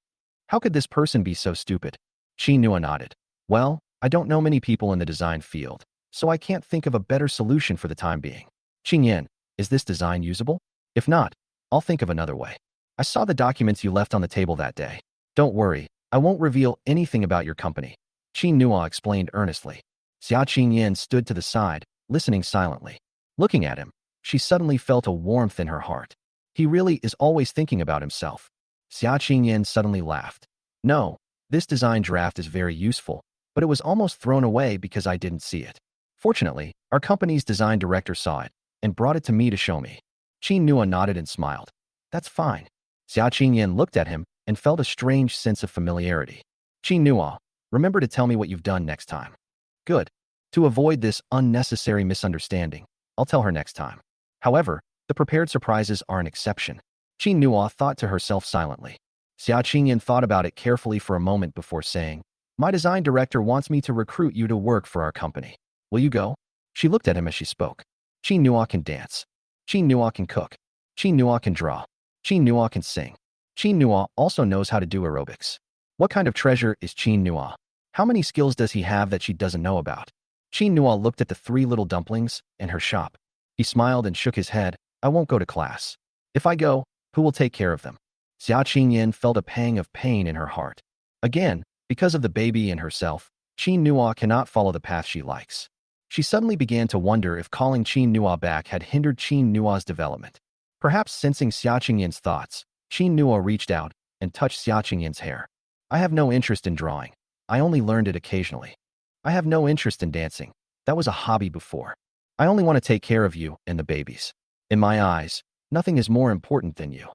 How could this person be so stupid? Qin Nua nodded. Well, I don't know many people in the design field, so I can't think of a better solution for the time being. Qingyan, is this design usable? If not, I'll think of another way. I saw the documents you left on the table that day. Don't worry, I won't reveal anything about your company. Qin Nua explained earnestly. Xia Qingyan stood to the side, listening silently. Looking at him, she suddenly felt a warmth in her heart. He really is always thinking about himself. Xia Qingyan suddenly laughed. No, this design draft is very useful, but it was almost thrown away because I didn't see it. Fortunately, our company's design director saw it and brought it to me to show me. Qin Nua nodded and smiled. That's fine. Xia Qingyan looked at him and felt a strange sense of familiarity. Qin Nua, remember to tell me what you've done next time. Good. To avoid this unnecessary misunderstanding, I'll tell her next time. However, the prepared surprises are an exception. Qin Nua thought to herself silently. Xia Qingyan thought about it carefully for a moment before saying, My design director wants me to recruit you to work for our company. Will you go? She looked at him as she spoke. Qin Nua can dance. Qin Nua can cook. Qin Nua can draw. Qin Nua can sing. Qin Nua also knows how to do aerobics. What kind of treasure is Qin Nua? How many skills does he have that she doesn't know about? Qin Nua looked at the three little dumplings in her shop. He smiled and shook his head. I won't go to class. If I go, who will take care of them? Xia Qingyan felt a pang of pain in her heart. Again, because of the baby and herself, Qin Nua cannot follow the path she likes. She suddenly began to wonder if calling Qin Nua back had hindered Qin Nua's development. Perhaps sensing Xia Qingyan's thoughts, Qin Nua reached out and touched Xia Qingyan's hair. I have no interest in drawing. I only learned it occasionally. I have no interest in dancing. That was a hobby before. I only want to take care of you and the babies. In my eyes, nothing is more important than you.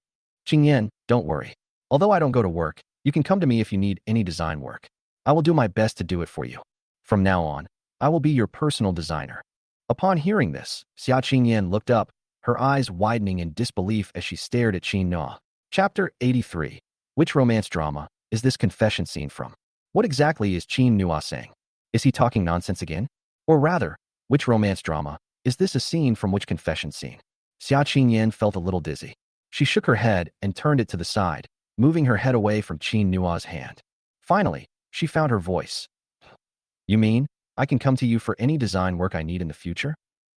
Qingyan, don't worry. Although I don't go to work, you can come to me if you need any design work. I will do my best to do it for you. From now on, I will be your personal designer. Upon hearing this, Xia Qingyan looked up, her eyes widening in disbelief as she stared at Qin Nua. Chapter 83. Which romance drama is this confession scene from? What exactly is Qin Nua saying? Is he talking nonsense again? Or rather, which romance drama is this a scene from which confession scene? Xia Qingyan felt a little dizzy. She shook her head and turned it to the side, moving her head away from Qin Nua's hand. Finally, she found her voice. You mean, I can come to you for any design work I need in the future?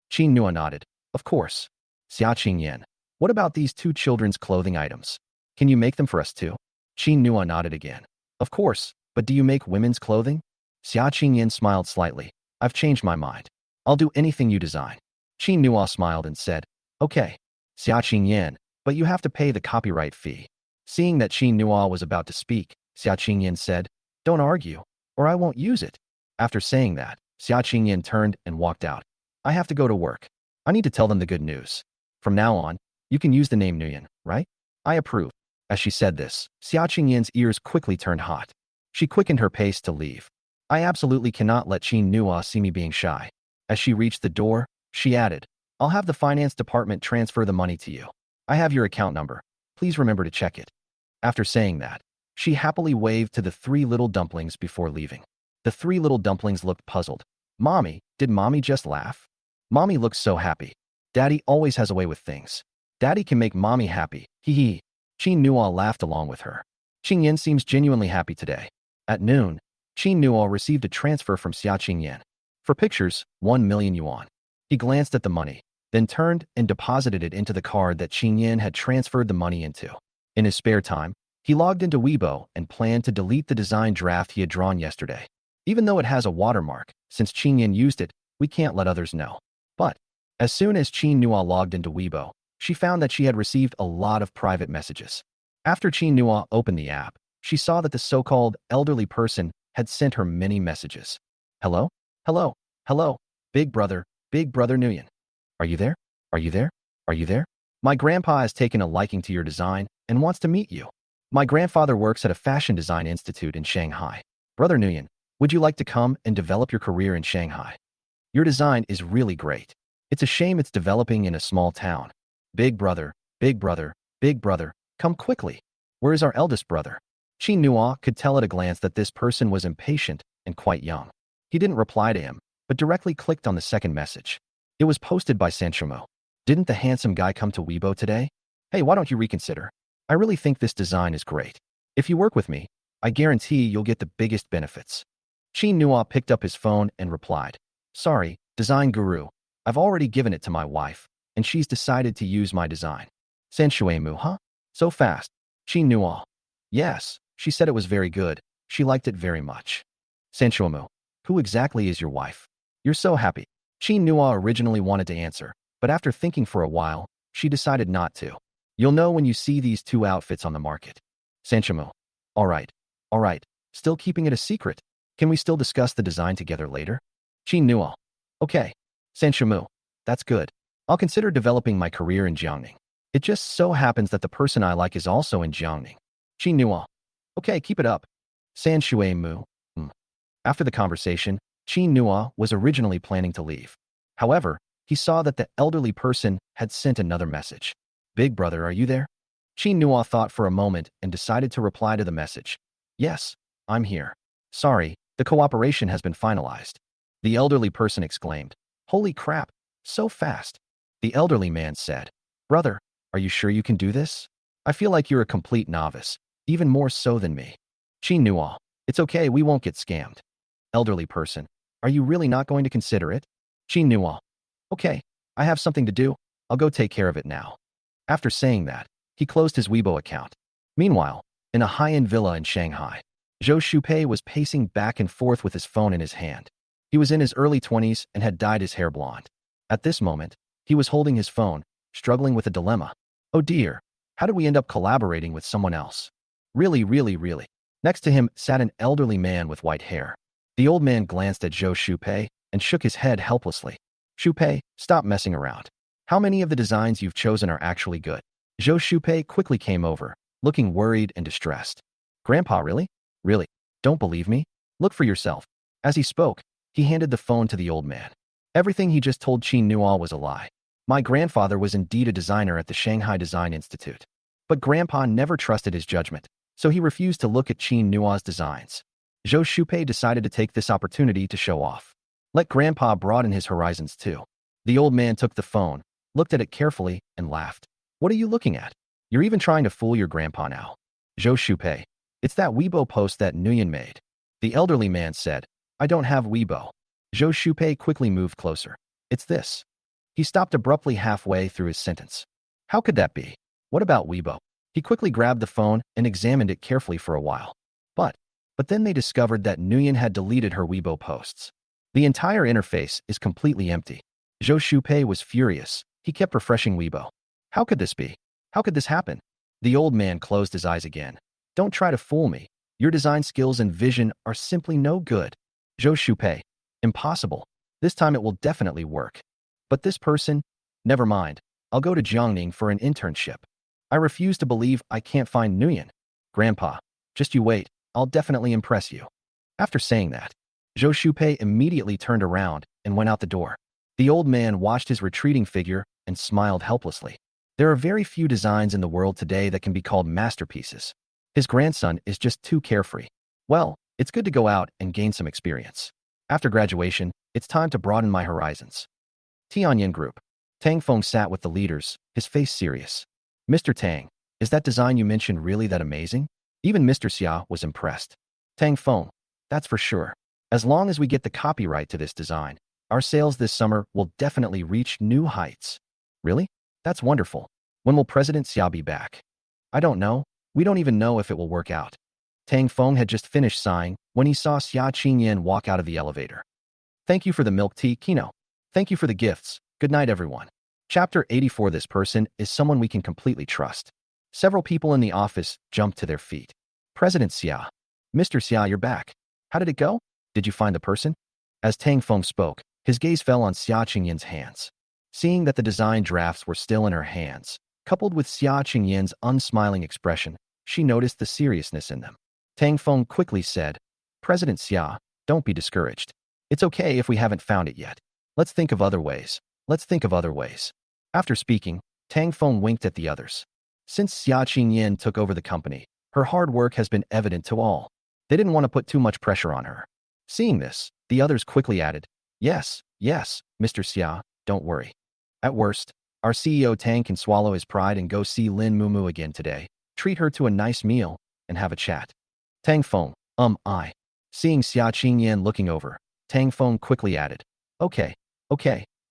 Qin Nua nodded. Of course. Xia Qingyan, what about these two children's clothing items? Can you make them for us too? Qin Nua nodded again. Of course, but do you make women's clothing? Xia Qingyan smiled slightly. I've changed my mind. I'll do anything you design. Qin Nua smiled and said, Okay. Xia Qingyan, but you have to pay the copyright fee. Seeing that Qin Nua was about to speak, Xia Qingyan said, Don't argue, or I won't use it. After saying that, Xia Qingyan turned and walked out. I have to go to work. I need to tell them the good news. From now on, you can use the name Nguyen, right? I approve. As she said this, Xia Qingyan's ears quickly turned hot. She quickened her pace to leave. I absolutely cannot let Qin Nua see me being shy. As she reached the door, she added, I'll have the finance department transfer the money to you. I have your account number. Please remember to check it. After saying that, she happily waved to the three little dumplings before leaving. The three little dumplings looked puzzled. Mommy, did Mommy just laugh? Mommy looks so happy. Daddy always has a way with things. Daddy can make Mommy happy. Hee hee. Qin Nua laughed along with her. Qingyan seems genuinely happy today. At noon, Qin Nua received a transfer from Xia Qingyan. For pictures, 1 million yuan. He glanced at the money, then turned and deposited it into the card that Qingyan had transferred the money into. In his spare time, he logged into Weibo and planned to delete the design draft he had drawn yesterday. Even though it has a watermark, since Qingyan used it, we can't let others know. But, as soon as Qin Nua logged into Weibo, she found that she had received a lot of private messages. After Qin Nua opened the app, she saw that the so-called elderly person had sent her many messages. Hello? Hello? Hello? Big brother Nguyen. Are you there? Are you there? Are you there? My grandpa has taken a liking to your design and wants to meet you. My grandfather works at a fashion design institute in Shanghai. Brother Nguyen, would you like to come and develop your career in Shanghai? Your design is really great. It's a shame it's developing in a small town. Big brother, come quickly. Where is our eldest brother? Qin Nua could tell at a glance that this person was impatient and quite young. He didn't reply to him, but directly clicked on the second message. It was posted by Sanchomo. Didn't the handsome guy come to Weibo today? Hey, why don't you reconsider? I really think this design is great. If you work with me, I guarantee you'll get the biggest benefits. Qin Nua picked up his phone and replied, Sorry, design guru. I've already given it to my wife, and she's decided to use my design. Sanshuemu, huh? So fast. Qin Nua. Yes, she said it was very good. She liked it very much. Sanshuemu, who exactly is your wife? You're so happy. Qin Nua originally wanted to answer, but after thinking for a while, she decided not to. You'll know when you see these two outfits on the market. Sanchamu. All right. All right. Still keeping it a secret. Can we still discuss the design together later? Qin Nua. Okay. Sanchamu. That's good. I'll consider developing my career in Jiangning. It just so happens that the person I like is also in Jiangning. Qin Nua. Okay, keep it up. San Shui Mu. After the conversation, Qin Nua was originally planning to leave. However, he saw that the elderly person had sent another message. Big brother, are you there? Qin Nua thought for a moment and decided to reply to the message. Yes, I'm here. Sorry, the cooperation has been finalized. The elderly person exclaimed. Holy crap, so fast. The elderly man said, Brother, are you sure you can do this? I feel like you're a complete novice, even more so than me. Qin Nua. It's okay, we won't get scammed. Elderly person. Are you really not going to consider it? Qin Nua. Okay, I have something to do. I'll go take care of it now. After saying that, he closed his Weibo account. Meanwhile, in a high-end villa in Shanghai, Zhou Shupei was pacing back and forth with his phone in his hand. He was in his early 20s and had dyed his hair blonde. At this moment, he was holding his phone, struggling with a dilemma. Oh dear, how did we end up collaborating with someone else? Really, really, really. Next to him sat an elderly man with white hair. The old man glanced at Zhou Shupei and shook his head helplessly. Shupei, stop messing around. How many of the designs you've chosen are actually good? Zhou Shupei quickly came over, looking worried and distressed. Grandpa, really? Really? Don't believe me? Look for yourself. As he spoke, he handed the phone to the old man. Everything he just told Qin Nua was a lie. My grandfather was indeed a designer at the Shanghai Design Institute. But Grandpa never trusted his judgment, so he refused to look at Qin Nua's designs. Zhou Shupei decided to take this opportunity to show off. Let Grandpa broaden his horizons too. The old man took the phone, looked at it carefully, and laughed. What are you looking at? You're even trying to fool your grandpa now. Zhou Shupei. It's that Weibo post that Nguyen made. The elderly man said, I don't have Weibo. Zhou Shupei quickly moved closer. It's this. He stopped abruptly halfway through his sentence. How could that be? What about Weibo? He quickly grabbed the phone and examined it carefully for a while. But then they discovered that Nguyen had deleted her Weibo posts. The entire interface is completely empty. Zhou Shupei was furious. He kept refreshing Weibo. How could this be? How could this happen? The old man closed his eyes again. Don't try to fool me. Your design skills and vision are simply no good. Zhou Shupei. Impossible. This time it will definitely work. But this person? Never mind. I'll go to Jiangning for an internship. I refuse to believe I can't find Nguyen. Grandpa, just you wait. I'll definitely impress you. After saying that, Zhou Shupei immediately turned around and went out the door. The old man watched his retreating figure and smiled helplessly. There are very few designs in the world today that can be called masterpieces. His grandson is just too carefree. Well, it's good to go out and gain some experience. After graduation, it's time to broaden my horizons. Tianyan Group. Tang Feng sat with the leaders, his face serious. Mr. Tang, is that design you mentioned really that amazing? Even Mr. Xia was impressed. Tang Feng, that's for sure. As long as we get the copyright to this design, our sales this summer will definitely reach new heights. Really? That's wonderful. When will President Xia be back? I don't know. We don't even know if it will work out. Tang Feng had just finished sighing when he saw Xia Qingyan walk out of the elevator. Thank you for the milk tea, Kino. Thank you for the gifts. Good night, everyone. Chapter 84. This person is someone we can completely trust. Several people in the office jumped to their feet. President Xia. Mr. Xia, you're back. How did it go? Did you find the person? As Tang Feng spoke, his gaze fell on Xia Qingyan's hands. Seeing that the design drafts were still in her hands, coupled with Xia Qingyan's unsmiling expression, she noticed the seriousness in them. Tang Feng quickly said, President Xia, don't be discouraged. It's okay if we haven't found it yet. Let's think of other ways. Let's think of other ways. After speaking, Tang Feng winked at the others. Since Xia Qingyan took over the company, her hard work has been evident to all. They didn't want to put too much pressure on her. Seeing this, the others quickly added, Yes, Mr. Xia, don't worry. At worst, our CEO Tang can swallow his pride and go see Lin Mumu again today, treat her to a nice meal, and have a chat. Tang Feng, Seeing Xia Qingyan looking over, Tang Feng quickly added, Okay,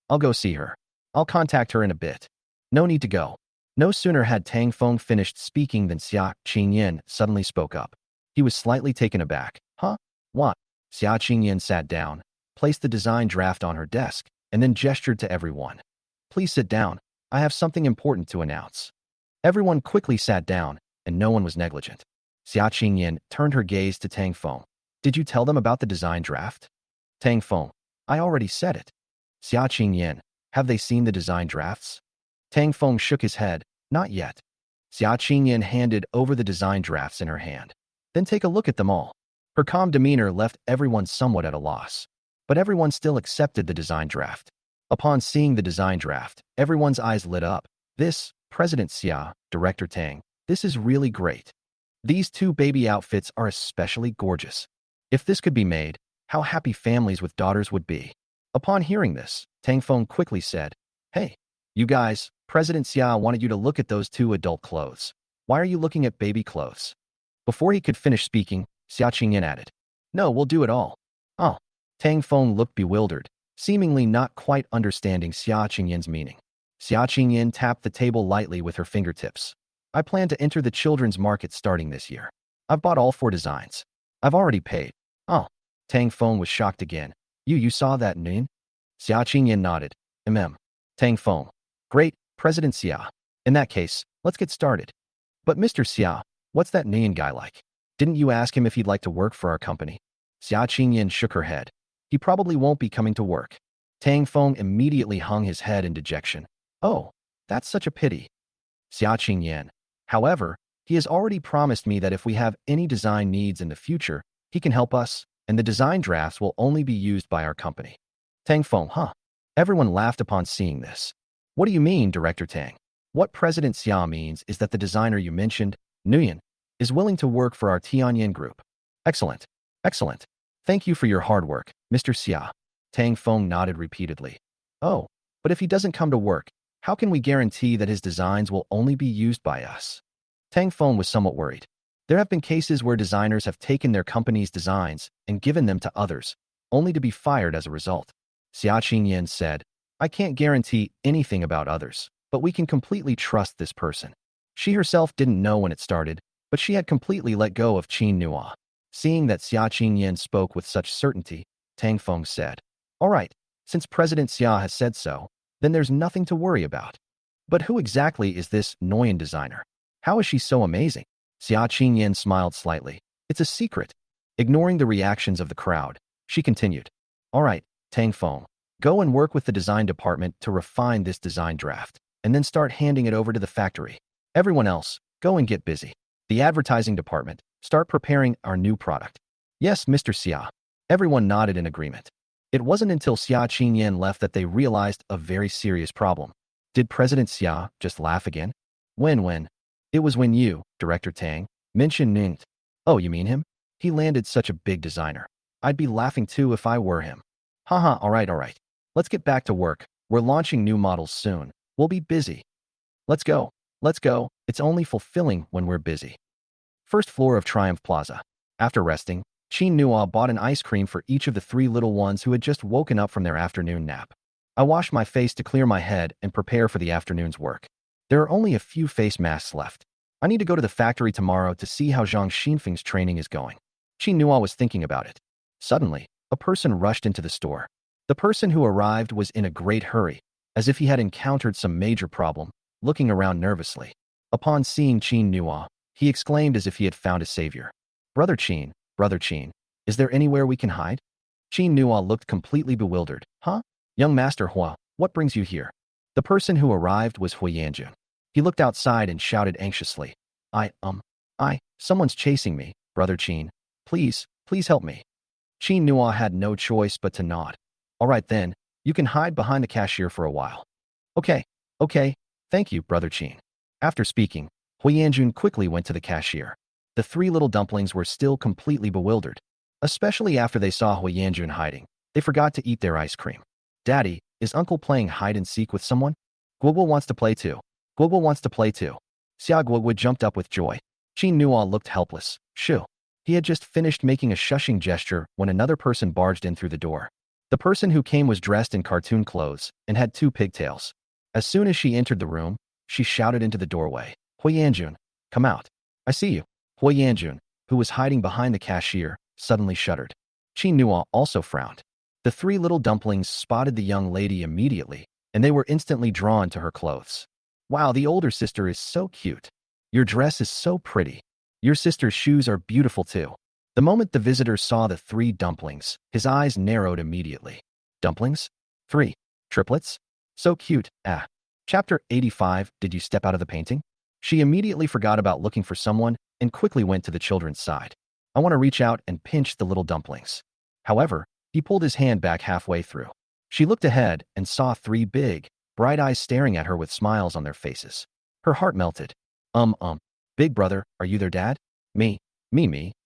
I'll go see her. I'll contact her in a bit. No need to go. No sooner had Tang Feng finished speaking than Xia Qingyan suddenly spoke up. He was slightly taken aback. Huh? What? Xia Qingyan sat down, placed the design draft on her desk, and then gestured to everyone. Please sit down. I have something important to announce. Everyone quickly sat down, and no one was negligent. Xia Qingyan turned her gaze to Tang Feng. Did you tell them about the design draft? Tang Feng. I already said it. Xia Qingyan. Have they seen the design drafts? Tang Feng shook his head. Not yet. Xia Qingyan handed over the design drafts in her hand. Then take a look at them all. Her calm demeanor left everyone somewhat at a loss. But everyone still accepted the design draft. Upon seeing the design draft, everyone's eyes lit up. This, President Xia, Director Tang, this is really great. These two baby outfits are especially gorgeous. If this could be made, how happy families with daughters would be. Upon hearing this, Tang Feng quickly said, Hey, you guys, President Xia wanted you to look at those two adult clothes. Why are you looking at baby clothes? Before he could finish speaking, Xia Qingyan added, No, we'll do it all. Oh. Tang Feng looked bewildered, seemingly not quite understanding Xia Qingyan's meaning. Xia Qingyan tapped the table lightly with her fingertips. I plan to enter the children's market starting this year. I've bought all 4 designs. I've already paid. Oh. Tang Feng was shocked again. You saw that, Nin? Xia Qingyan nodded. Tang Feng. Great, President Xia. In that case, let's get started. But Mr. Xia, what's that Nin guy like? Didn't you ask him if he'd like to work for our company? Xia Qingyan shook her head. He probably won't be coming to work. Tang Feng immediately hung his head in dejection. Oh, that's such a pity. Xia Qingyan. However, he has already promised me that if we have any design needs in the future, he can help us, and the design drafts will only be used by our company. Tang Feng, huh? Everyone laughed upon seeing this. What do you mean, Director Tang? What President Xia means is that the designer you mentioned, Nguyen, is willing to work for our Tianyan group. Excellent. Excellent. Thank you for your hard work, Mr. Xia. Tang Feng nodded repeatedly. Oh, but if he doesn't come to work, how can we guarantee that his designs will only be used by us? Tang Feng was somewhat worried. There have been cases where designers have taken their company's designs and given them to others, only to be fired as a result. Xia Qingyan said, I can't guarantee anything about others, but we can completely trust this person. She herself didn't know when it started, but she had completely let go of Qin Nua. Seeing that Xia Qingyan spoke with such certainty, Tang Feng said, All right, since President Xia has said so, then there's nothing to worry about. But who exactly is this Nguyen designer? How is she so amazing? Xia Qingyan smiled slightly. It's a secret. Ignoring the reactions of the crowd, she continued, All right, Tang Feng, go and work with the design department to refine this design draft, and then start handing it over to the factory. Everyone else, go and get busy. The advertising department, start preparing our new product. Yes, Mr. Xia. Everyone nodded in agreement. It wasn't until Xia Qingyan left that they realized a very serious problem. Did President Xia just laugh again? When? It was when you, Director Tang, mentioned Ningt. Oh, you mean him? He landed such a big designer. I'd be laughing too if I were him. Haha, all right. Let's get back to work. We're launching new models soon. We'll be busy. Let's go. It's only fulfilling when we're busy. First floor of Triumph Plaza. After resting, Qin Nua bought an ice cream for each of the 3 little ones who had just woken up from their afternoon nap. I washed my face to clear my head and prepare for the afternoon's work. There are only a few face masks left. I need to go to the factory tomorrow to see how Zhang Xinfeng's training is going. Qin Nua was thinking about it. Suddenly, a person rushed into the store. The person who arrived was in a great hurry, as if he had encountered some major problem, looking around nervously. Upon seeing Qin Nua, he exclaimed as if he had found a savior. Brother Qin, is there anywhere we can hide? Qin Nua looked completely bewildered. Huh? Young Master Hua, what brings you here? The person who arrived was Hui Yanjun. He looked outside and shouted anxiously. Someone's chasing me, Brother Qin. Please help me. Qin Nua had no choice but to nod. All right then, you can hide behind the cashier for a while. Okay, thank you, Brother Qin. After speaking, Hui Yanjun quickly went to the cashier. The 3 little dumplings were still completely bewildered. Especially after they saw Hui Yanjun hiding, they forgot to eat their ice cream. Daddy, is Uncle playing hide-and-seek with someone? Guogwa wants to play too. Xia Guogwa jumped up with joy. Qin Nua looked helpless. Shoo. He had just finished making a shushing gesture when another person barged in through the door. The person who came was dressed in cartoon clothes and had 2 pigtails. As soon as she entered the room, she shouted into the doorway. Hui Yanjun, come out. I see you. Hui Yanjun, who was hiding behind the cashier, suddenly shuddered. Qin Nua also frowned. The three little dumplings spotted the young lady immediately, and they were instantly drawn to her clothes. Wow, the older sister is so cute. Your dress is so pretty. Your sister's shoes are beautiful too. The moment the visitor saw the three dumplings, his eyes narrowed immediately. Dumplings? Three. Triplets? So cute, ah. Chapter 85, Did you step out of the painting? She immediately forgot about looking for someone and quickly went to the children's side. I want to reach out and pinch the little dumplings. However, he pulled his hand back halfway through. She looked ahead and saw three big, bright eyes staring at her with smiles on their faces. Her heart melted. Big brother, are you their dad? Me.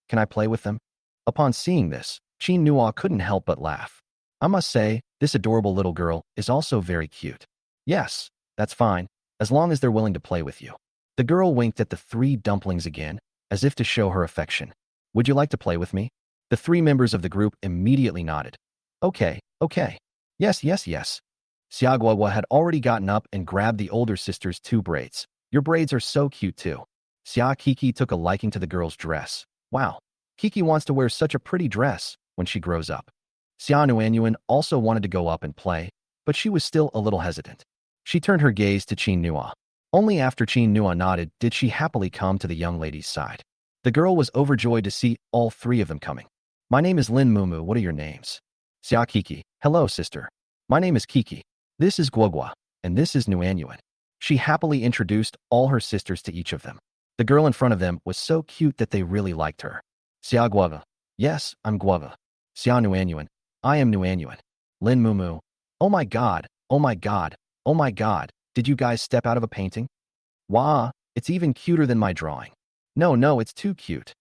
Can I play with them? Upon seeing this, Chin Nua couldn't help but laugh. I must say, this adorable little girl is also very cute. Yes, that's fine, as long as they're willing to play with you. The girl winked at the three dumplings again, as if to show her affection. Would you like to play with me? The three members of the group immediately nodded. Okay. Yes. Xiaoguo had already gotten up and grabbed the older sister's two braids. Your braids are so cute too. Xia Kiki took a liking to the girl's dress. Wow, Kiki wants to wear such a pretty dress when she grows up. Xia Nuanyuan also wanted to go up and play, but she was still a little hesitant. She turned her gaze to Chin Nua. Only after Chin Nua nodded did she happily come to the young lady's side. The girl was overjoyed to see all three of them coming. My name is Lin Mumu, what are your names? Xia Kiki, hello sister. My name is Kiki. This is Guogua, and this is Nuanyuan. She happily introduced all her sisters to each of them. The girl in front of them was so cute that they really liked her. Xia Guava. Yes, I'm Guava. Xia Nuanyuan. I am Nuanyuan. Lin Mumu. Oh my god. Did you guys step out of a painting? Wah, it's even cuter than my drawing. No, it's too cute.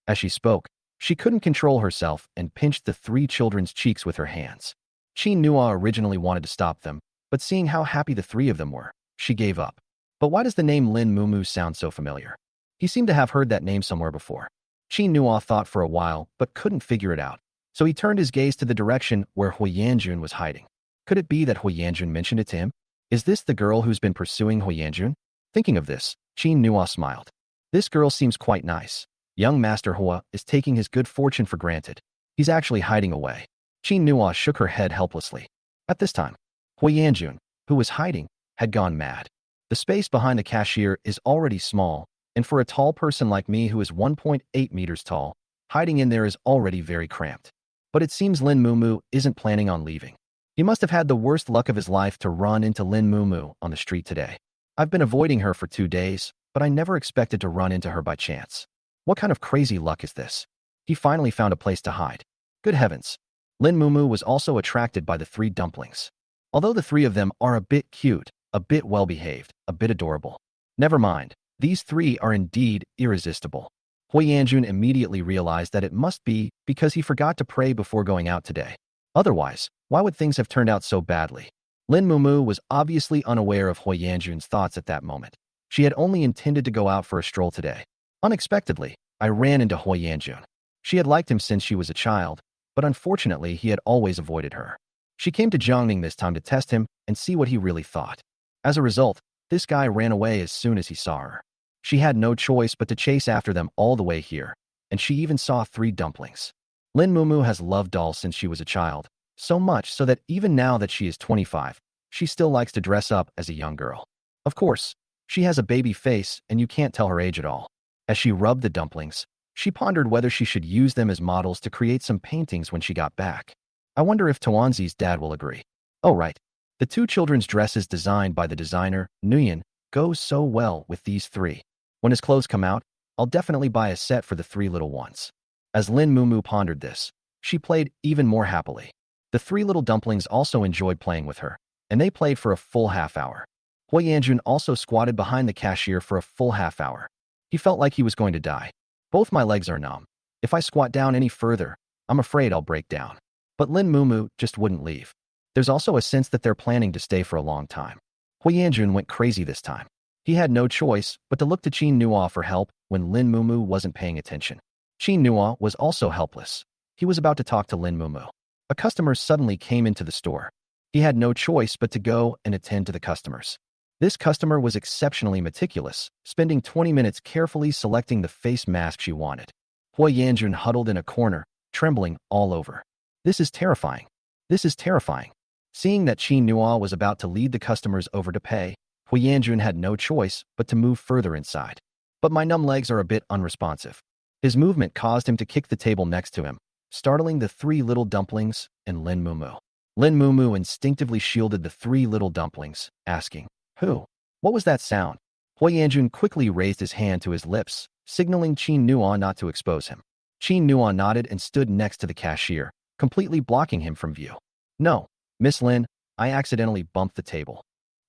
As she spoke, she couldn't control herself and pinched the three children's cheeks with her hands. Chin Nua originally wanted to stop them, but seeing how happy the three of them were, she gave up. But why does the name Lin Mumu sound so familiar? He seemed to have heard that name somewhere before. Chin Nua thought for a while, but couldn't figure it out. So he turned his gaze to the direction where Hui Yanjun was hiding. Could it be that Hui Yanjun mentioned it to him? Is this the girl who's been pursuing Hui Yanjun? Thinking of this, Chin Nua smiled. This girl seems quite nice. Young Master Hua is taking his good fortune for granted. He's actually hiding away. Chin Nua shook her head helplessly. At this time, Hui Yanjun, who was hiding, had gone mad. The space behind the cashier is already small, and for a tall person like me who is 1.8 meters tall, hiding in there is already very cramped. But it seems Lin Mumu isn't planning on leaving. He must have had the worst luck of his life to run into Lin Mumu on the street today. I've been avoiding her for 2 days, but I never expected to run into her by chance. What kind of crazy luck is this? He finally found a place to hide. Good heavens. Lin Mumu was also attracted by the three dumplings. Although the three of them are a bit cute, a bit well-behaved, a bit adorable. Never mind, these three are indeed irresistible. Hui Yanjun immediately realized that it must be because he forgot to pray before going out today. Otherwise, why would things have turned out so badly? Lin Mumu was obviously unaware of Hui Yanjun's thoughts at that moment. She had only intended to go out for a stroll today. Unexpectedly, I ran into Hui Yanjun. She had liked him since she was a child, but unfortunately he had always avoided her. She came to Jiangning this time to test him and see what he really thought. As a result, this guy ran away as soon as he saw her. She had no choice but to chase after them all the way here, and she even saw three dumplings. Lin Mumu has loved dolls since she was a child, so much so that even now that she is 25, she still likes to dress up as a young girl. Of course, she has a baby face and you can't tell her age at all. As she rubbed the dumplings, she pondered whether she should use them as models to create some paintings when she got back. I wonder if Tuanzi's dad will agree. Oh right, the two children's dresses designed by the designer, Nguyen, goes so well with these three. When his clothes come out, I'll definitely buy a set for the three little ones. As Lin Mumu pondered this, she played even more happily. The three little dumplings also enjoyed playing with her, and they played for a full half hour. Hui Yanjun also squatted behind the cashier for a full half hour. He felt like he was going to die. Both my legs are numb. If I squat down any further, I'm afraid I'll break down. But Lin Mumu just wouldn't leave. There's also a sense that they're planning to stay for a long time. Hui Yanjun went crazy this time. He had no choice but to look to Chin Nua for help when Lin Mumu wasn't paying attention. Chin Nua was also helpless. He was about to talk to Lin Mumu. A customer suddenly came into the store. He had no choice but to go and attend to the customers. This customer was exceptionally meticulous, spending 20 minutes carefully selecting the face mask she wanted. Hui Yanjun huddled in a corner, trembling all over. This is terrifying. This is terrifying. Seeing that Qin Nua was about to lead the customers over to pay, Hui Yanjun had no choice but to move further inside. But my numb legs are a bit unresponsive. His movement caused him to kick the table next to him, startling the three little dumplings and Lin Mumu. Lin Mumu instinctively shielded the three little dumplings, asking, "Who? What was that sound?" Hui Yanjun quickly raised his hand to his lips, signaling Qin Nua not to expose him. Qin Nua nodded and stood next to the cashier, completely blocking him from view. "No, Miss Lin, I accidentally bumped the table."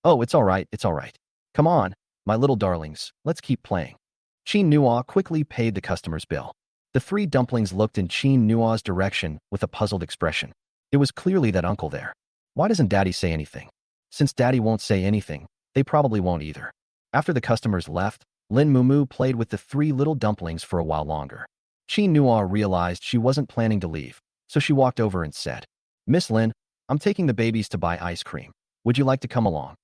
"Oh, it's all right, it's all right. Come on, my little darlings, let's keep playing." Qin Nua quickly paid the customer's bill. The three dumplings looked in Qin Nua's direction with a puzzled expression. It was clearly that uncle there. Why doesn't Daddy say anything? Since Daddy won't say anything, they probably won't either. After the customers left, Lin Mumu played with the three little dumplings for a while longer. Qin Nua realized she wasn't planning to leave, so she walked over and said, "Miss Lin, I'm taking the babies to buy ice cream. Would you like to come along?"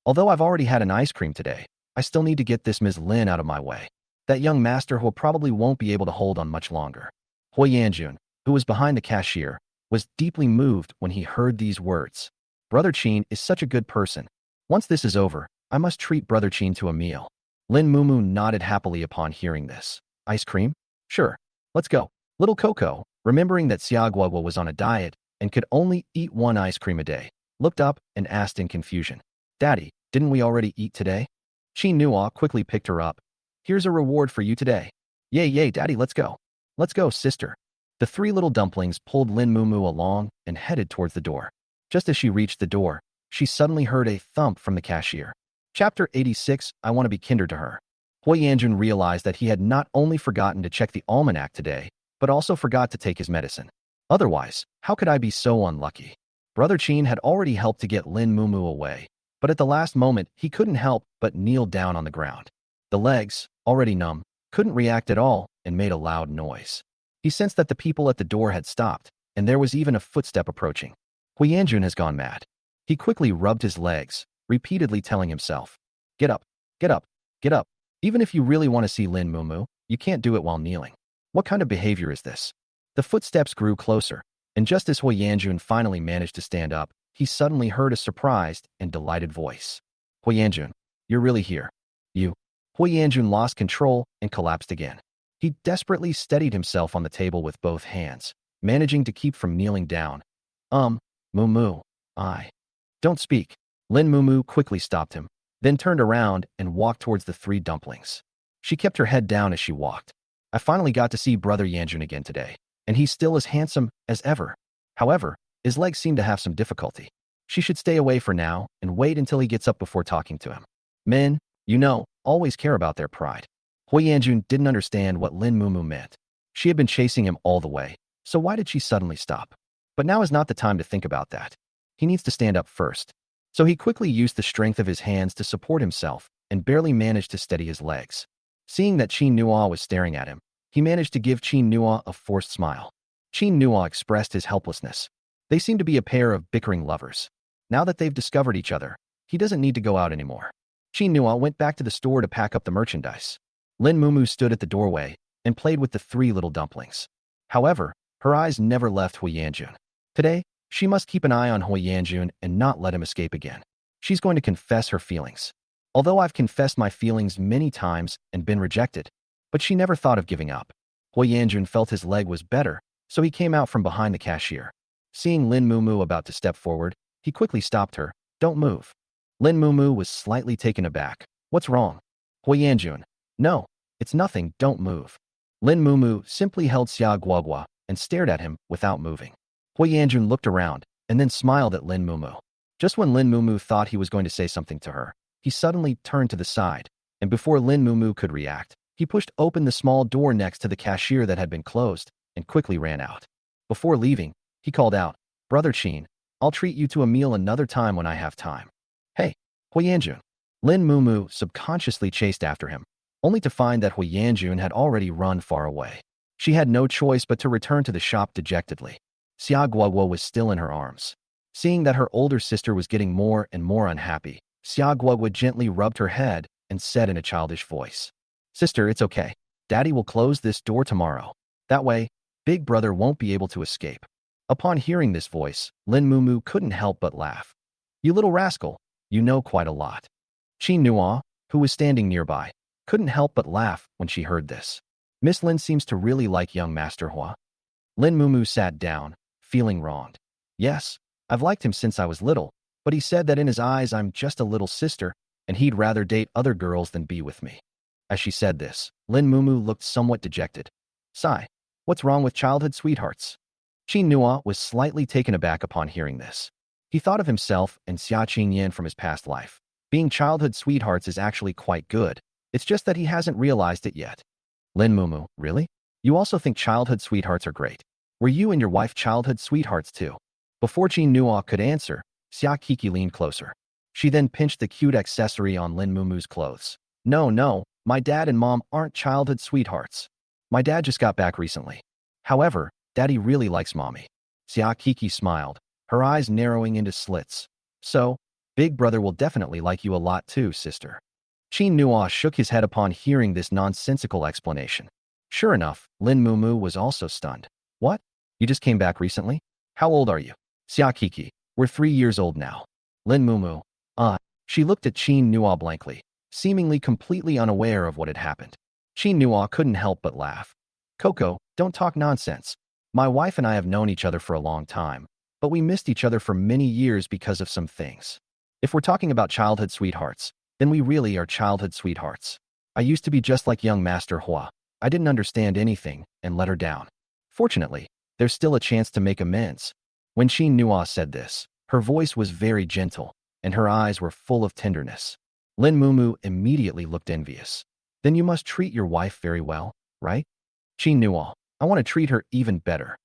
Although I've already had an ice cream today, I still need to get this Ms. Lin out of my way. That young master who probably won't be able to hold on much longer. Hui Yanjun, who was behind the cashier, was deeply moved when he heard these words. Brother Qin is such a good person. Once this is over, I must treat Brother Qin to a meal. Lin Mumu nodded happily upon hearing this. Ice cream? Sure. Let's go. Little Coco, remembering that Xiaoguo was on a diet and could only eat one ice cream a day, looked up and asked in confusion, "Daddy, didn't we already eat today?" Qin Nua quickly picked her up. "Here's a reward for you today." "Yay, yay, Daddy, let's go." "Let's go, sister." The three little dumplings pulled Lin Mumu along and headed towards the door. Just as she reached the door, she suddenly heard a thump from the cashier. Chapter 86, I Want to Be Kinder to Her. Hui Yanjun realized that he had not only forgotten to check the almanac today, but also forgot to take his medicine. Otherwise, how could I be so unlucky? Brother Qin had already helped to get Lin Mumu away, but at the last moment, he couldn't help but kneel down on the ground. The legs, already numb, couldn't react at all and made a loud noise. He sensed that the people at the door had stopped, and there was even a footstep approaching. Hui Yanjun has gone mad. He quickly rubbed his legs, repeatedly telling himself, "Get up, get up, get up. Even if you really want to see Lin Mumu, you can't do it while kneeling. What kind of behavior is this?" The footsteps grew closer, and just as Hui Yanjun finally managed to stand up, he suddenly heard a surprised and delighted voice. "Hui Yanjun, you're really here. You." Hui Yanjun lost control and collapsed again. He desperately steadied himself on the table with both hands, managing to keep from kneeling down. Mumu, I. Don't speak." Lin Mumu quickly stopped him, then turned around and walked towards the three dumplings. She kept her head down as she walked. "I finally got to see Brother Yanjun again today, and he's still as handsome as ever. However, his legs seem to have some difficulty. She should stay away for now and wait until he gets up before talking to him. Men, always care about their pride." Hui Yanjun didn't understand what Lin Mumu meant. She had been chasing him all the way, so why did she suddenly stop? But now is not the time to think about that. He needs to stand up first. So he quickly used the strength of his hands to support himself and barely managed to steady his legs. Seeing that Qin Nua was staring at him, he managed to give Qin Nua a forced smile. Qin Nua expressed his helplessness. They seem to be a pair of bickering lovers. Now that they've discovered each other, he doesn't need to go out anymore. Qin Nua went back to the store to pack up the merchandise. Lin Mumu stood at the doorway and played with the three little dumplings. However, her eyes never left Hui Yanjun. Today, she must keep an eye on Hui Yanjun and not let him escape again. She's going to confess her feelings. Although I've confessed my feelings many times and been rejected, but she never thought of giving up. Hui Yanjun felt his leg was better, so he came out from behind the cashier. Seeing Lin Mumu about to step forward, he quickly stopped her. "Don't move." Lin Mumu was slightly taken aback. "What's wrong?" Hui Yanjun, "No, it's nothing, don't move." Lin Mumu simply held Xia Guogua and stared at him without moving. Hui Yanjun looked around and then smiled at Lin Mumu. Just when Lin Mumu thought he was going to say something to her, he suddenly turned to the side, and before Lin Mumu could react, he pushed open the small door next to the cashier that had been closed and quickly ran out. Before leaving, he called out, "Brother Qin, I'll treat you to a meal another time when I have time." "Hey, Hui Yanjun." Lin Mumu subconsciously chased after him, only to find that Hui Yanjun had already run far away. She had no choice but to return to the shop dejectedly. Xia Guoguo was still in her arms. Seeing that her older sister was getting more and more unhappy, Xia Guoguo gently rubbed her head and said in a childish voice, "Sister, it's okay. Daddy will close this door tomorrow. That way, Big Brother won't be able to escape." Upon hearing this voice, Lin Mumu couldn't help but laugh. You little rascal, you know quite a lot. Qin Nua, who was standing nearby, couldn't help but laugh when she heard this. Miss Lin seems to really like young Master Hua. Lin Mumu sat down, feeling wronged. Yes, I've liked him since I was little, but he said that in his eyes I'm just a little sister, and he'd rather date other girls than be with me. As she said this, Lin Mumu looked somewhat dejected. Sigh. What's wrong with childhood sweethearts? Qin Nua was slightly taken aback upon hearing this. He thought of himself and Xia Qingyan from his past life. Being childhood sweethearts is actually quite good. It's just that he hasn't realized it yet. Lin Mumu, really? You also think childhood sweethearts are great? Were you and your wife childhood sweethearts too? Before Qin Nua could answer, Xia Kiki leaned closer. She then pinched the cute accessory on Lin Mumu's clothes. No, my dad and mom aren't childhood sweethearts. My dad just got back recently. However, Daddy really likes mommy. Xia Kiki smiled, her eyes narrowing into slits. So, big brother will definitely like you a lot too, sister. Qin Nua shook his head upon hearing this nonsensical explanation. Sure enough, Lin Mumu was also stunned. What? You just came back recently? How old are you? Xia Kiki, we're 3 years old now. Lin Mumu, she looked at Qin Nua blankly, seemingly completely unaware of what had happened. Qin Nua couldn't help but laugh. Coco, don't talk nonsense. My wife and I have known each other for a long time, but we missed each other for many years because of some things. If we're talking about childhood sweethearts, then we really are childhood sweethearts. I used to be just like young Master Hua. I didn't understand anything and let her down. Fortunately, there's still a chance to make amends. When Qin Nua said this, her voice was very gentle, and her eyes were full of tenderness. Lin Mumu immediately looked envious. Then you must treat your wife very well, right? Qin Nua, I want to treat her even better.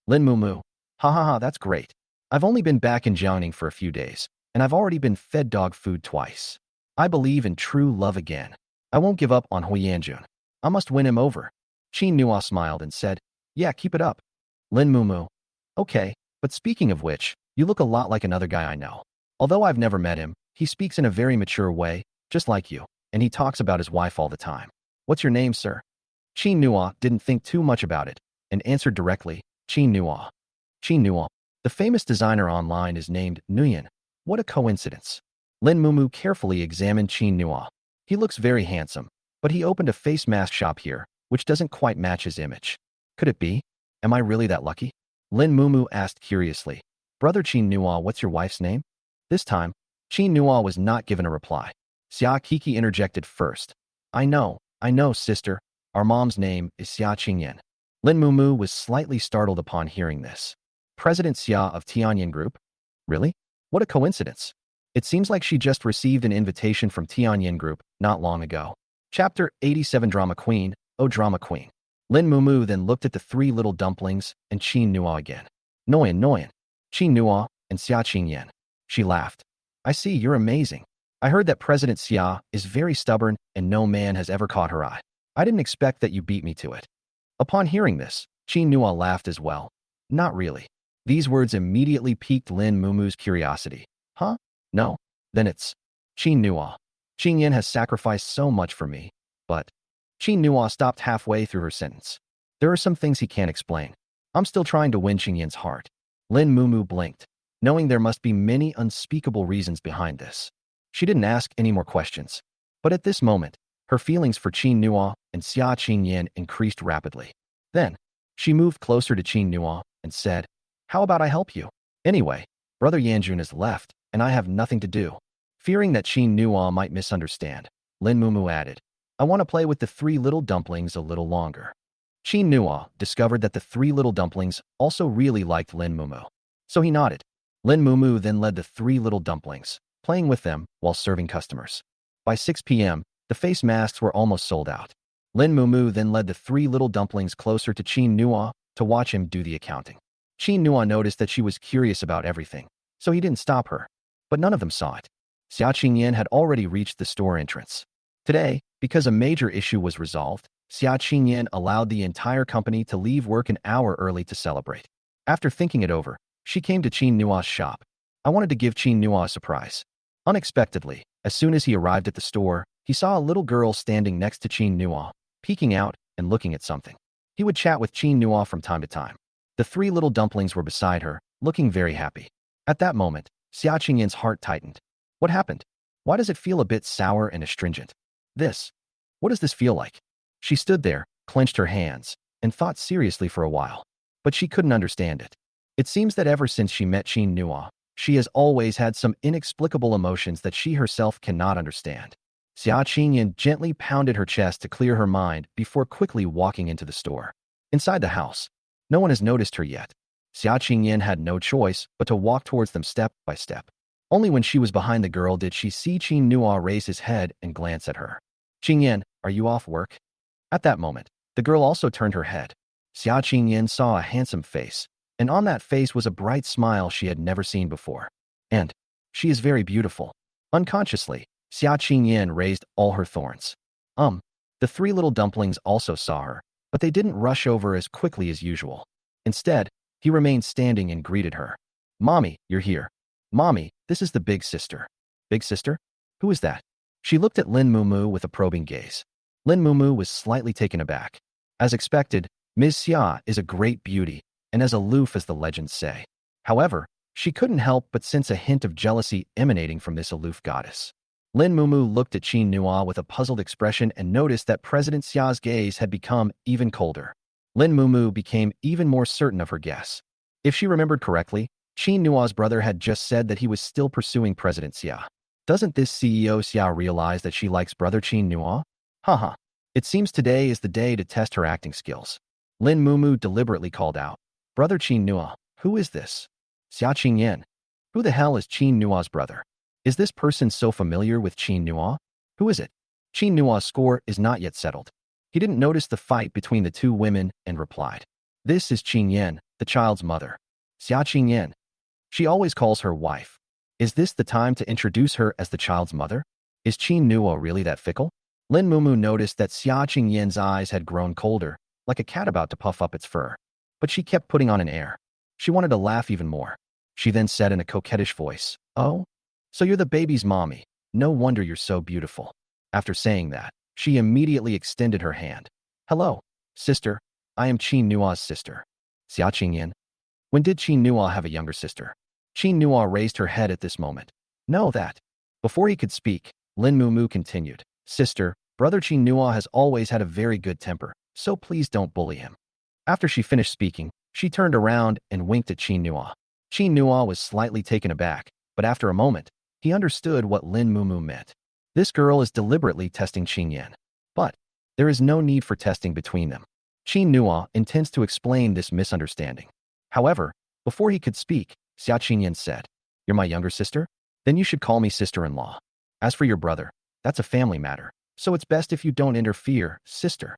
Lin Mumu, ha, that's great. I've only been back in Jiangning for a few days, and I've already been fed dog food twice. I believe in true love again. I won't give up on Hui Yanjun. I must win him over. Qin Nua smiled and said, yeah, keep it up. Lin Mumu, okay, but speaking of which, you look a lot like another guy I know. Although I've never met him, he speaks in a very mature way, just like you, and he talks about his wife all the time. What's your name, sir? Qin Nua didn't think too much about it, and answered directly, Qin Nua. Qin Nua, the famous designer online is named Nguyen. What a coincidence. Lin Mumu carefully examined Qin Nua. He looks very handsome, but he opened a face mask shop here, which doesn't quite match his image. Could it be? Am I really that lucky? Lin Mumu asked curiously. Brother Qin Nua, what's your wife's name? This time, Qin Nua was not given a reply. Xia Kiki interjected first. I know, sister. Our mom's name is Xia Qingyan. Lin Mumu was slightly startled upon hearing this. President Xia of Tianyan Group? Really? What a coincidence. It seems like she just received an invitation from Tianyan Group not long ago. Chapter 87 Drama Queen, Oh Drama Queen. Lin Mumu then looked at the 3 little dumplings and Qin Nua again. Noyan, Qin Nua and Xia Qingyan. She laughed. I see, you're amazing. I heard that President Xia is very stubborn and no man has ever caught her eye. I didn't expect that you beat me to it. Upon hearing this, Qin Nua laughed as well. Not really. These words immediately piqued Lin Mumu's curiosity. Huh? No. Then it's Qin Nua. Qingyan has sacrificed so much for me, but Qin Nua stopped halfway through her sentence. There are some things he can't explain. I'm still trying to win Qingyan's heart. Lin Mumu blinked, knowing there must be many unspeakable reasons behind this. She didn't ask any more questions, but at this moment, her feelings for Qin Nua and Xia Qingyan increased rapidly. Then, she moved closer to Qin Nua and said, how about I help you? Anyway, Brother Yanjun has left, and I have nothing to do. Fearing that Qin Nua might misunderstand, Lin Mumu added, I want to play with the 3 little dumplings a little longer. Qin Nua discovered that the 3 little dumplings also really liked Lin Mumu. So he nodded. Lin Mumu then led the 3 little dumplings, playing with them while serving customers. By 6 p.m., the face masks were almost sold out. Lin Mumu then led the 3 little dumplings closer to Qin Nua to watch him do the accounting. Qin Nua noticed that she was curious about everything, so he didn't stop her. But none of them saw it. Xia Qingyan had already reached the store entrance. Today, because a major issue was resolved, Xia Qingyan allowed the entire company to leave work an hour early to celebrate. After thinking it over, she came to Qin Nua's shop. I wanted to give Qin Nua a surprise. Unexpectedly, as soon as he arrived at the store, he saw a little girl standing next to Qin Nua, peeking out and looking at something. He would chat with Qin Nua from time to time. The three little dumplings were beside her, looking very happy. At that moment, Xia Qingyan's heart tightened. What happened? Why does it feel a bit sour and astringent? What does this feel like? She stood there, clenched her hands, and thought seriously for a while. But she couldn't understand it. It seems that ever since she met Qin Nua, she has always had some inexplicable emotions that she herself cannot understand. Xia Qingyan gently pounded her chest to clear her mind before quickly walking into the store. Inside the house, no one has noticed her yet. Xia Qingyan had no choice but to walk towards them step by step. Only when she was behind the girl did she see Qin Nua raise his head and glance at her. Qingyan, are you off work? At that moment, the girl also turned her head. Xia Qingyan saw a handsome face, and on that face was a bright smile she had never seen before. And she is very beautiful. Unconsciously, Xia Qingyan raised all her thorns. The three little dumplings also saw her, but they didn't rush over as quickly as usual. Instead, he remained standing and greeted her. Mommy, you're here. Mommy, this is the big sister. Big sister? Who is that? She looked at Lin Mumu with a probing gaze. Lin Mumu was slightly taken aback. As expected, Ms. Xia is a great beauty, and as aloof as the legends say. However, she couldn't help but sense a hint of jealousy emanating from this aloof goddess. Lin Mumu looked at Qin Nua with a puzzled expression and noticed that President Xia's gaze had become even colder. Lin Mumu became even more certain of her guess. If she remembered correctly, Qin Nua's brother had just said that he was still pursuing President Xia. Doesn't this CEO Xia realize that she likes brother Qin Nua? Haha. It seems today is the day to test her acting skills. Lin Mumu deliberately called out. Brother Qin Nua, who is this? Xia Qingyan. Who the hell is Qin Nua's brother? Is this person so familiar with Qin Nua? Who is it? Qin Nua's score is not yet settled. He didn't notice the fight between the two women and replied. This is Qingyan, the child's mother. Xia Qingyan. She always calls her wife. Is this the time to introduce her as the child's mother? Is Qin Nua really that fickle? Lin Mumu noticed that Xia Qingyan's eyes had grown colder, like a cat about to puff up its fur. But she kept putting on an air. She wanted to laugh even more. She then said in a coquettish voice, Oh? So you're the baby's mommy. No wonder you're so beautiful. After saying that, she immediately extended her hand. Hello, sister. I am Qin Nua's sister. Xia Qingyan. When did Qin Nua have a younger sister? Qin Nua raised her head at this moment. No, that. Before he could speak, Lin Mumu continued. Sister, brother Qin Nua has always had a very good temper, so please don't bully him. After she finished speaking, she turned around and winked at Qin Nua. Qin Nua was slightly taken aback, but after a moment, he understood what Lin Mumu meant. This girl is deliberately testing Qingyan. But there is no need for testing between them. Qin Nua intends to explain this misunderstanding. However, before he could speak, Xia Qingyan said, You're my younger sister? Then you should call me sister-in-law. As for your brother, that's a family matter, so it's best if you don't interfere, sister.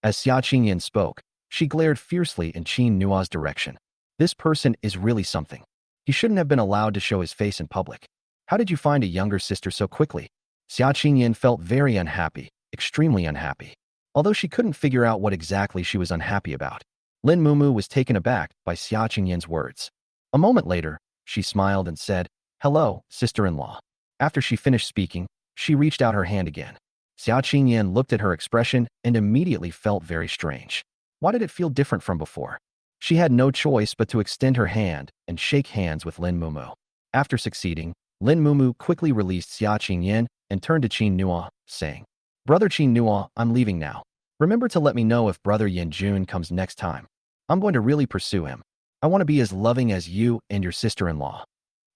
As Xia Qingyan spoke, she glared fiercely in Qin Nua's direction. This person is really something. He shouldn't have been allowed to show his face in public. How did you find a younger sister so quickly? Xia Qingyan felt very unhappy, extremely unhappy. Although she couldn't figure out what exactly she was unhappy about. Lin Mumu was taken aback by Xia Qingyan's words. A moment later, she smiled and said, Hello, sister-in-law. After she finished speaking, she reached out her hand again. Xia Qingyan looked at her expression and immediately felt very strange. Why did it feel different from before? She had no choice but to extend her hand and shake hands with Lin Mumu. After succeeding, Lin Mumu quickly released Xia Qingyan and turned to Qin Nua, saying, Brother Qin Nua, I'm leaving now. Remember to let me know if brother Yin Jun comes next time. I'm going to really pursue him. I want to be as loving as you and your sister-in-law.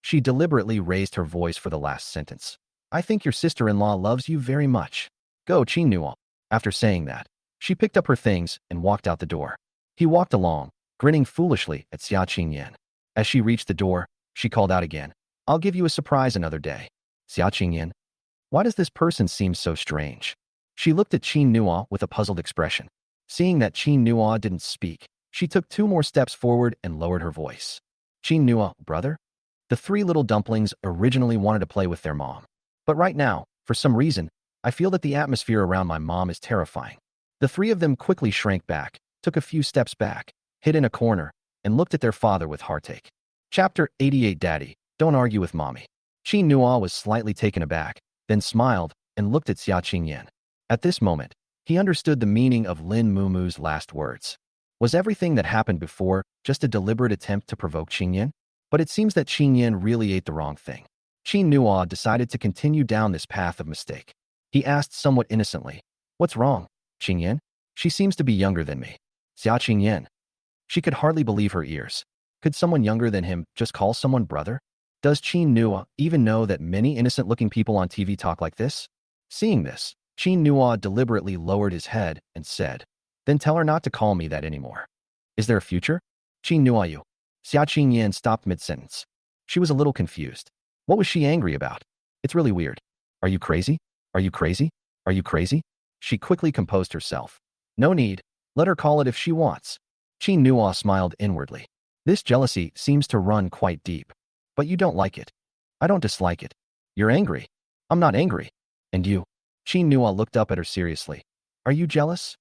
She deliberately raised her voice for the last sentence. I think your sister-in-law loves you very much. Go, Qin Nua. After saying that, she picked up her things and walked out the door. He walked along, grinning foolishly at Xia Qingyan. As she reached the door, she called out again. I'll give you a surprise another day. Xia Qingyan. Why does this person seem so strange? She looked at Qin Nua with a puzzled expression. Seeing that Qin Nua didn't speak, she took 2 more steps forward and lowered her voice. Qin Nua, brother? The 3 little dumplings originally wanted to play with their mom. But right now, for some reason, I feel that the atmosphere around my mom is terrifying. The 3 of them quickly shrank back, took a few steps back, hid in a corner, and looked at their father with heartache. Chapter 88 Daddy, don't argue with mommy. Qin Nua was slightly taken aback, then smiled and looked at Xia Qingyan. At this moment, he understood the meaning of Lin Mumu's last words. Was everything that happened before just a deliberate attempt to provoke Qingyan? But it seems that Qingyan really ate the wrong thing. Qin Nua decided to continue down this path of mistake. He asked somewhat innocently, "What's wrong, Qingyan? She seems to be younger than me." Xia Qingyan. She could hardly believe her ears. Could someone younger than him just call someone brother? Does Qin Nua even know that many innocent-looking people on TV talk like this? Seeing this, Qin Nua deliberately lowered his head and said, "Then tell her not to call me that anymore." Is there a future? Qin Nua you. Xia Qingyan stopped mid-sentence. She was a little confused. What was she angry about? It's really weird. Are you crazy? Are you crazy? Are you crazy? She quickly composed herself. No need. Let her call it if she wants. Qin Nua smiled inwardly. This jealousy seems to run quite deep. But you don't like it. I don't dislike it. You're angry. I'm not angry. And you? Qin Nua looked up at her seriously. Are you jealous?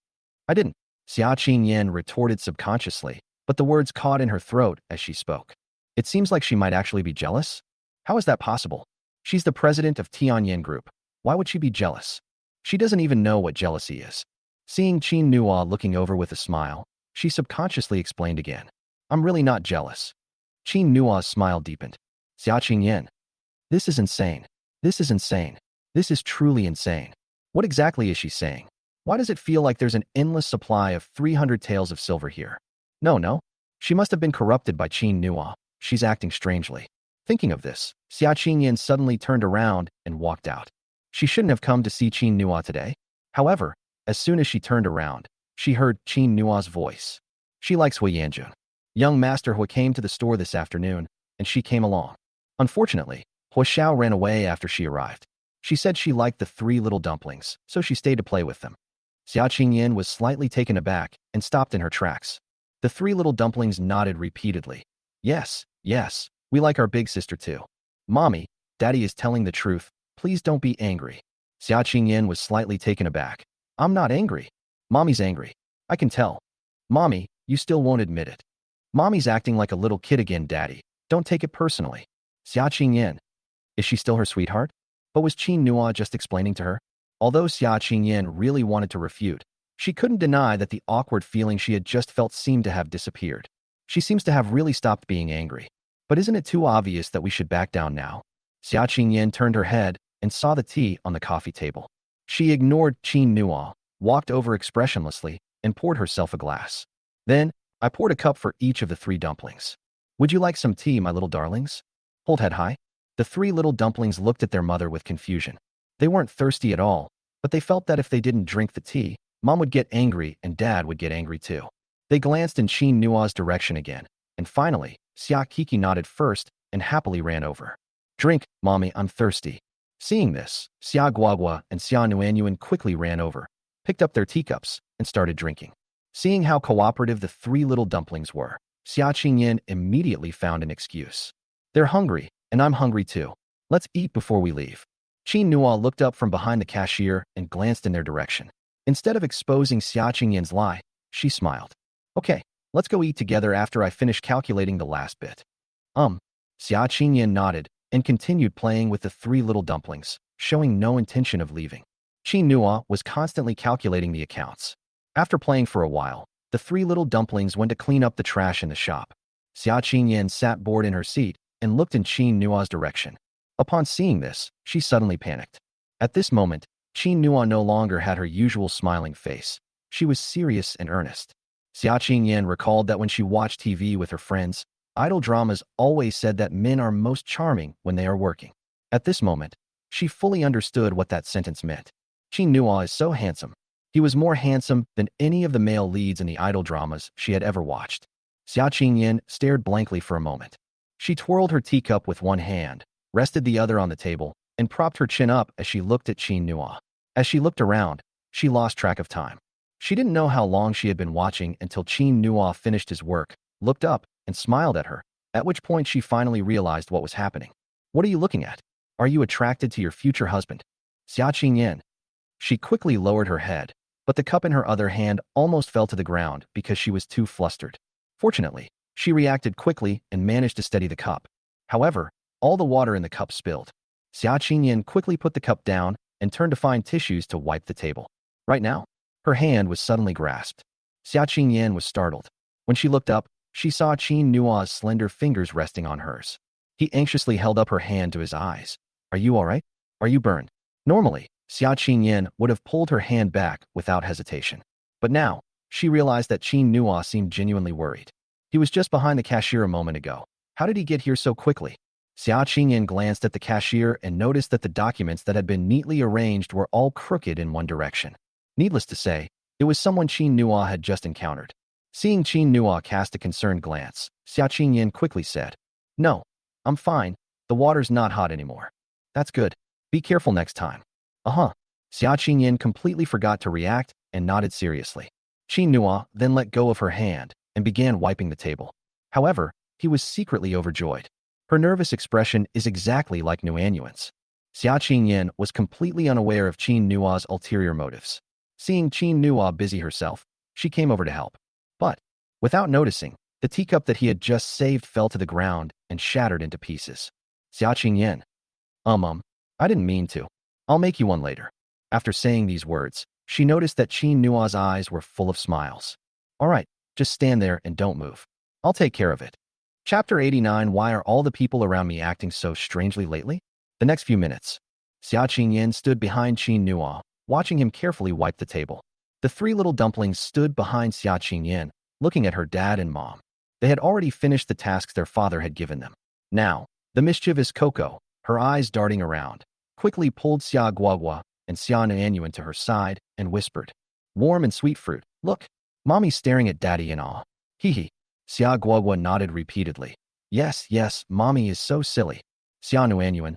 I didn't. Xia Qingyan retorted subconsciously, but the words caught in her throat as she spoke. It seems like she might actually be jealous. How is that possible? She's the president of Tianyan Group. Why would she be jealous? She doesn't even know what jealousy is. Seeing Qin Nua looking over with a smile, she subconsciously explained again. I'm really not jealous. Qin Nua's smile deepened. Xia Qingyan. This is insane. This is insane. This is truly insane. What exactly is she saying? Why does it feel like there's an endless supply of 300 taels of silver here? No. She must have been corrupted by Qin Nua. She's acting strangely. Thinking of this, Xia Qingyan suddenly turned around and walked out. She shouldn't have come to see Qin Nua today. However, as soon as she turned around, she heard Qin Nua's voice. She likes Hui Yanjun. Young Master Hui came to the store this afternoon, and she came along. Unfortunately, Hui Xiao ran away after she arrived. She said she liked the 3 little dumplings, so she stayed to play with them. Xia Qingyan was slightly taken aback and stopped in her tracks. The 3 little dumplings nodded repeatedly. Yes, we like our big sister too. Mommy, Daddy is telling the truth. Please don't be angry. Xia Qingyan was slightly taken aback. I'm not angry. Mommy's angry. I can tell. Mommy, you still won't admit it. Mommy's acting like a little kid again, Daddy. Don't take it personally. Xia Qingyan. Is she still her sweetheart? But was Qin Nua just explaining to her? Although Xia Qingyan really wanted to refute, she couldn't deny that the awkward feeling she had just felt seemed to have disappeared. She seems to have really stopped being angry. But isn't it too obvious that we should back down now? Xia Qingyan turned her head and saw the tea on the coffee table. She ignored Qin Nua, walked over expressionlessly, and poured herself a glass. Then, I poured a cup for each of the 3 dumplings. Would you like some tea, my little darlings? Hold head high. The 3 little dumplings looked at their mother with confusion. They weren't thirsty at all, but they felt that if they didn't drink the tea, Mom would get angry and Dad would get angry too. They glanced in Qin Nua's direction again, and finally, Xia Kiki nodded first and happily ran over. Drink, Mommy, I'm thirsty. Seeing this, Xia Guagua and Xia Nuanyuan quickly ran over, picked up their teacups, and started drinking. Seeing how cooperative the 3 little dumplings were, Xia Qingyan immediately found an excuse. They're hungry, and I'm hungry too. Let's eat before we leave. Qin Nua looked up from behind the cashier and glanced in their direction. Instead of exposing Xia Qingyan's lie, she smiled. Okay, let's go eat together after I finish calculating the last bit. Xia Qingyan nodded and continued playing with the 3 little dumplings, showing no intention of leaving. Qin Nua was constantly calculating the accounts. After playing for a while, the 3 little dumplings went to clean up the trash in the shop. Xia Qingyan sat bored in her seat and looked in Qin Nua's direction. Upon seeing this, she suddenly panicked. At this moment, Qin Nua no longer had her usual smiling face. She was serious and earnest. Xia Qingyan recalled that when she watched TV with her friends, idol dramas always said that men are most charming when they are working. At this moment, she fully understood what that sentence meant. Qin Nua is so handsome. He was more handsome than any of the male leads in the idol dramas she had ever watched. Xia Qingyan stared blankly for a moment. She twirled her teacup with one hand, rested the other on the table, and propped her chin up as she looked at Qin Nua. As she looked around, she lost track of time. She didn't know how long she had been watching until Qin Nua finished his work, looked up, and smiled at her, at which point she finally realized what was happening. What are you looking at? Are you attracted to your future husband? Xia Qingyan. She quickly lowered her head, but the cup in her other hand almost fell to the ground because she was too flustered. Fortunately, she reacted quickly and managed to steady the cup. However, all the water in the cup spilled. Xia Qingyan quickly put the cup down and turned to find tissues to wipe the table. Right now, her hand was suddenly grasped. Xia Qingyan was startled. When she looked up, she saw Qin Nua's slender fingers resting on hers. He anxiously held up her hand to his eyes. Are you all right? Are you burned? Normally, Xia Qingyan would have pulled her hand back without hesitation. But now, she realized that Qin Nua seemed genuinely worried. He was just behind the cashier a moment ago. How did he get here so quickly? Xia Qingyan glanced at the cashier and noticed that the documents that had been neatly arranged were all crooked in one direction. Needless to say, it was someone Qin Nua had just encountered. Seeing Qin Nua cast a concerned glance, Xia Qingyan quickly said, "No, I'm fine. The water's not hot anymore." "That's good. Be careful next time." "Uh-huh." Xia Qingyan completely forgot to react and nodded seriously. Qin Nua then let go of her hand and began wiping the table. However, he was secretly overjoyed. Her nervous expression is exactly like Nuanyuan's. Xia Qingyan was completely unaware of Qin Nua's ulterior motives. Seeing Qin Nua busy herself, she came over to help. But, without noticing, the teacup that he had just saved fell to the ground and shattered into pieces. Xia Qingyan. I didn't mean to. I'll make you one later." After saying these words, she noticed that Qin Nua's eyes were full of smiles. "All right, just stand there and don't move. I'll take care of it." Chapter 89. Why are all the people around me acting so strangely lately? The next few minutes, Xia Qingyan stood behind Qin Nua, watching him carefully wipe the table. The three little dumplings stood behind Xia Qingyan, looking at her dad and mom. They had already finished the tasks their father had given them. Now, the mischievous Coco, her eyes darting around, quickly pulled Xia Guagua and Xia Nuanyuan to her side and whispered, "Warm and sweet fruit, look." Mommy's staring at Daddy in awe. "Hee hee." Xia Guagua nodded repeatedly. Yes, Mommy is so silly." Xia Nuanyuan,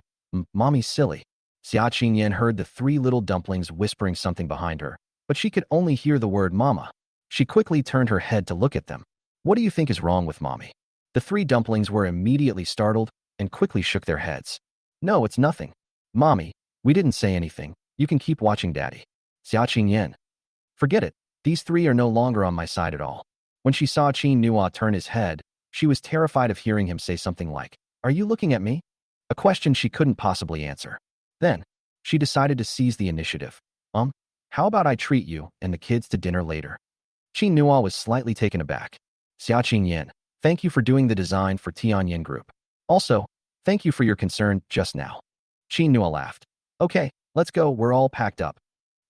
"Mommy's silly." Xia Qingyan heard the three little dumplings whispering something behind her, but she could only hear the word Mama. She quickly turned her head to look at them. "What do you think is wrong with Mommy?" The three dumplings were immediately startled and quickly shook their heads. "No, it's nothing. Mommy, we didn't say anything. You can keep watching Daddy." Xia Qingyan. "Forget it. These three are no longer on my side at all." When she saw Qin Nua turn his head, she was terrified of hearing him say something like, "Are you looking at me?" A question she couldn't possibly answer. Then, she decided to seize the initiative. How about I treat you and the kids to dinner later?" Qin Nua was slightly taken aback. "Xia Qingyan, thank you for doing the design for Tianyan Group. Also, thank you for your concern just now." Qin Nua laughed. "Okay, let's go, we're all packed up."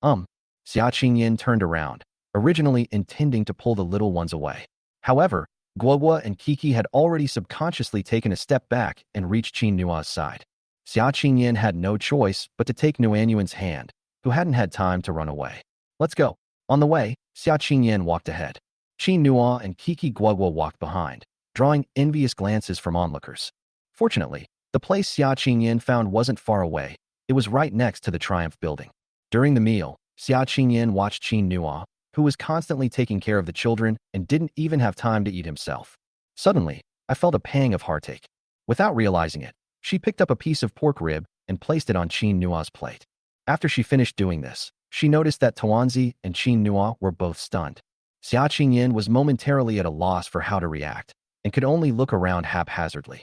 Xia Qingyan turned around, originally intending to pull the little ones away. However, Guogua and Kiki had already subconsciously taken a step back and reached Qin Nua's side. Xia Qingyan had no choice but to take Nuanyuan's hand, who hadn't had time to run away. "Let's go." On the way, Xia Qingyan walked ahead. Qin Nua and Kiki Guogua walked behind, drawing envious glances from onlookers. Fortunately, the place Xia Qingyan found wasn't far away. It was right next to the Triumph building. During the meal, Xia Qingyan watched Qin Nua, who was constantly taking care of the children and didn't even have time to eat himself. Suddenly, I felt a pang of heartache. Without realizing it, she picked up a piece of pork rib and placed it on Qin Nua's plate. After she finished doing this, she noticed that Tawanzi and Qin Nua were both stunned. Xia Qingyan was momentarily at a loss for how to react and could only look around haphazardly.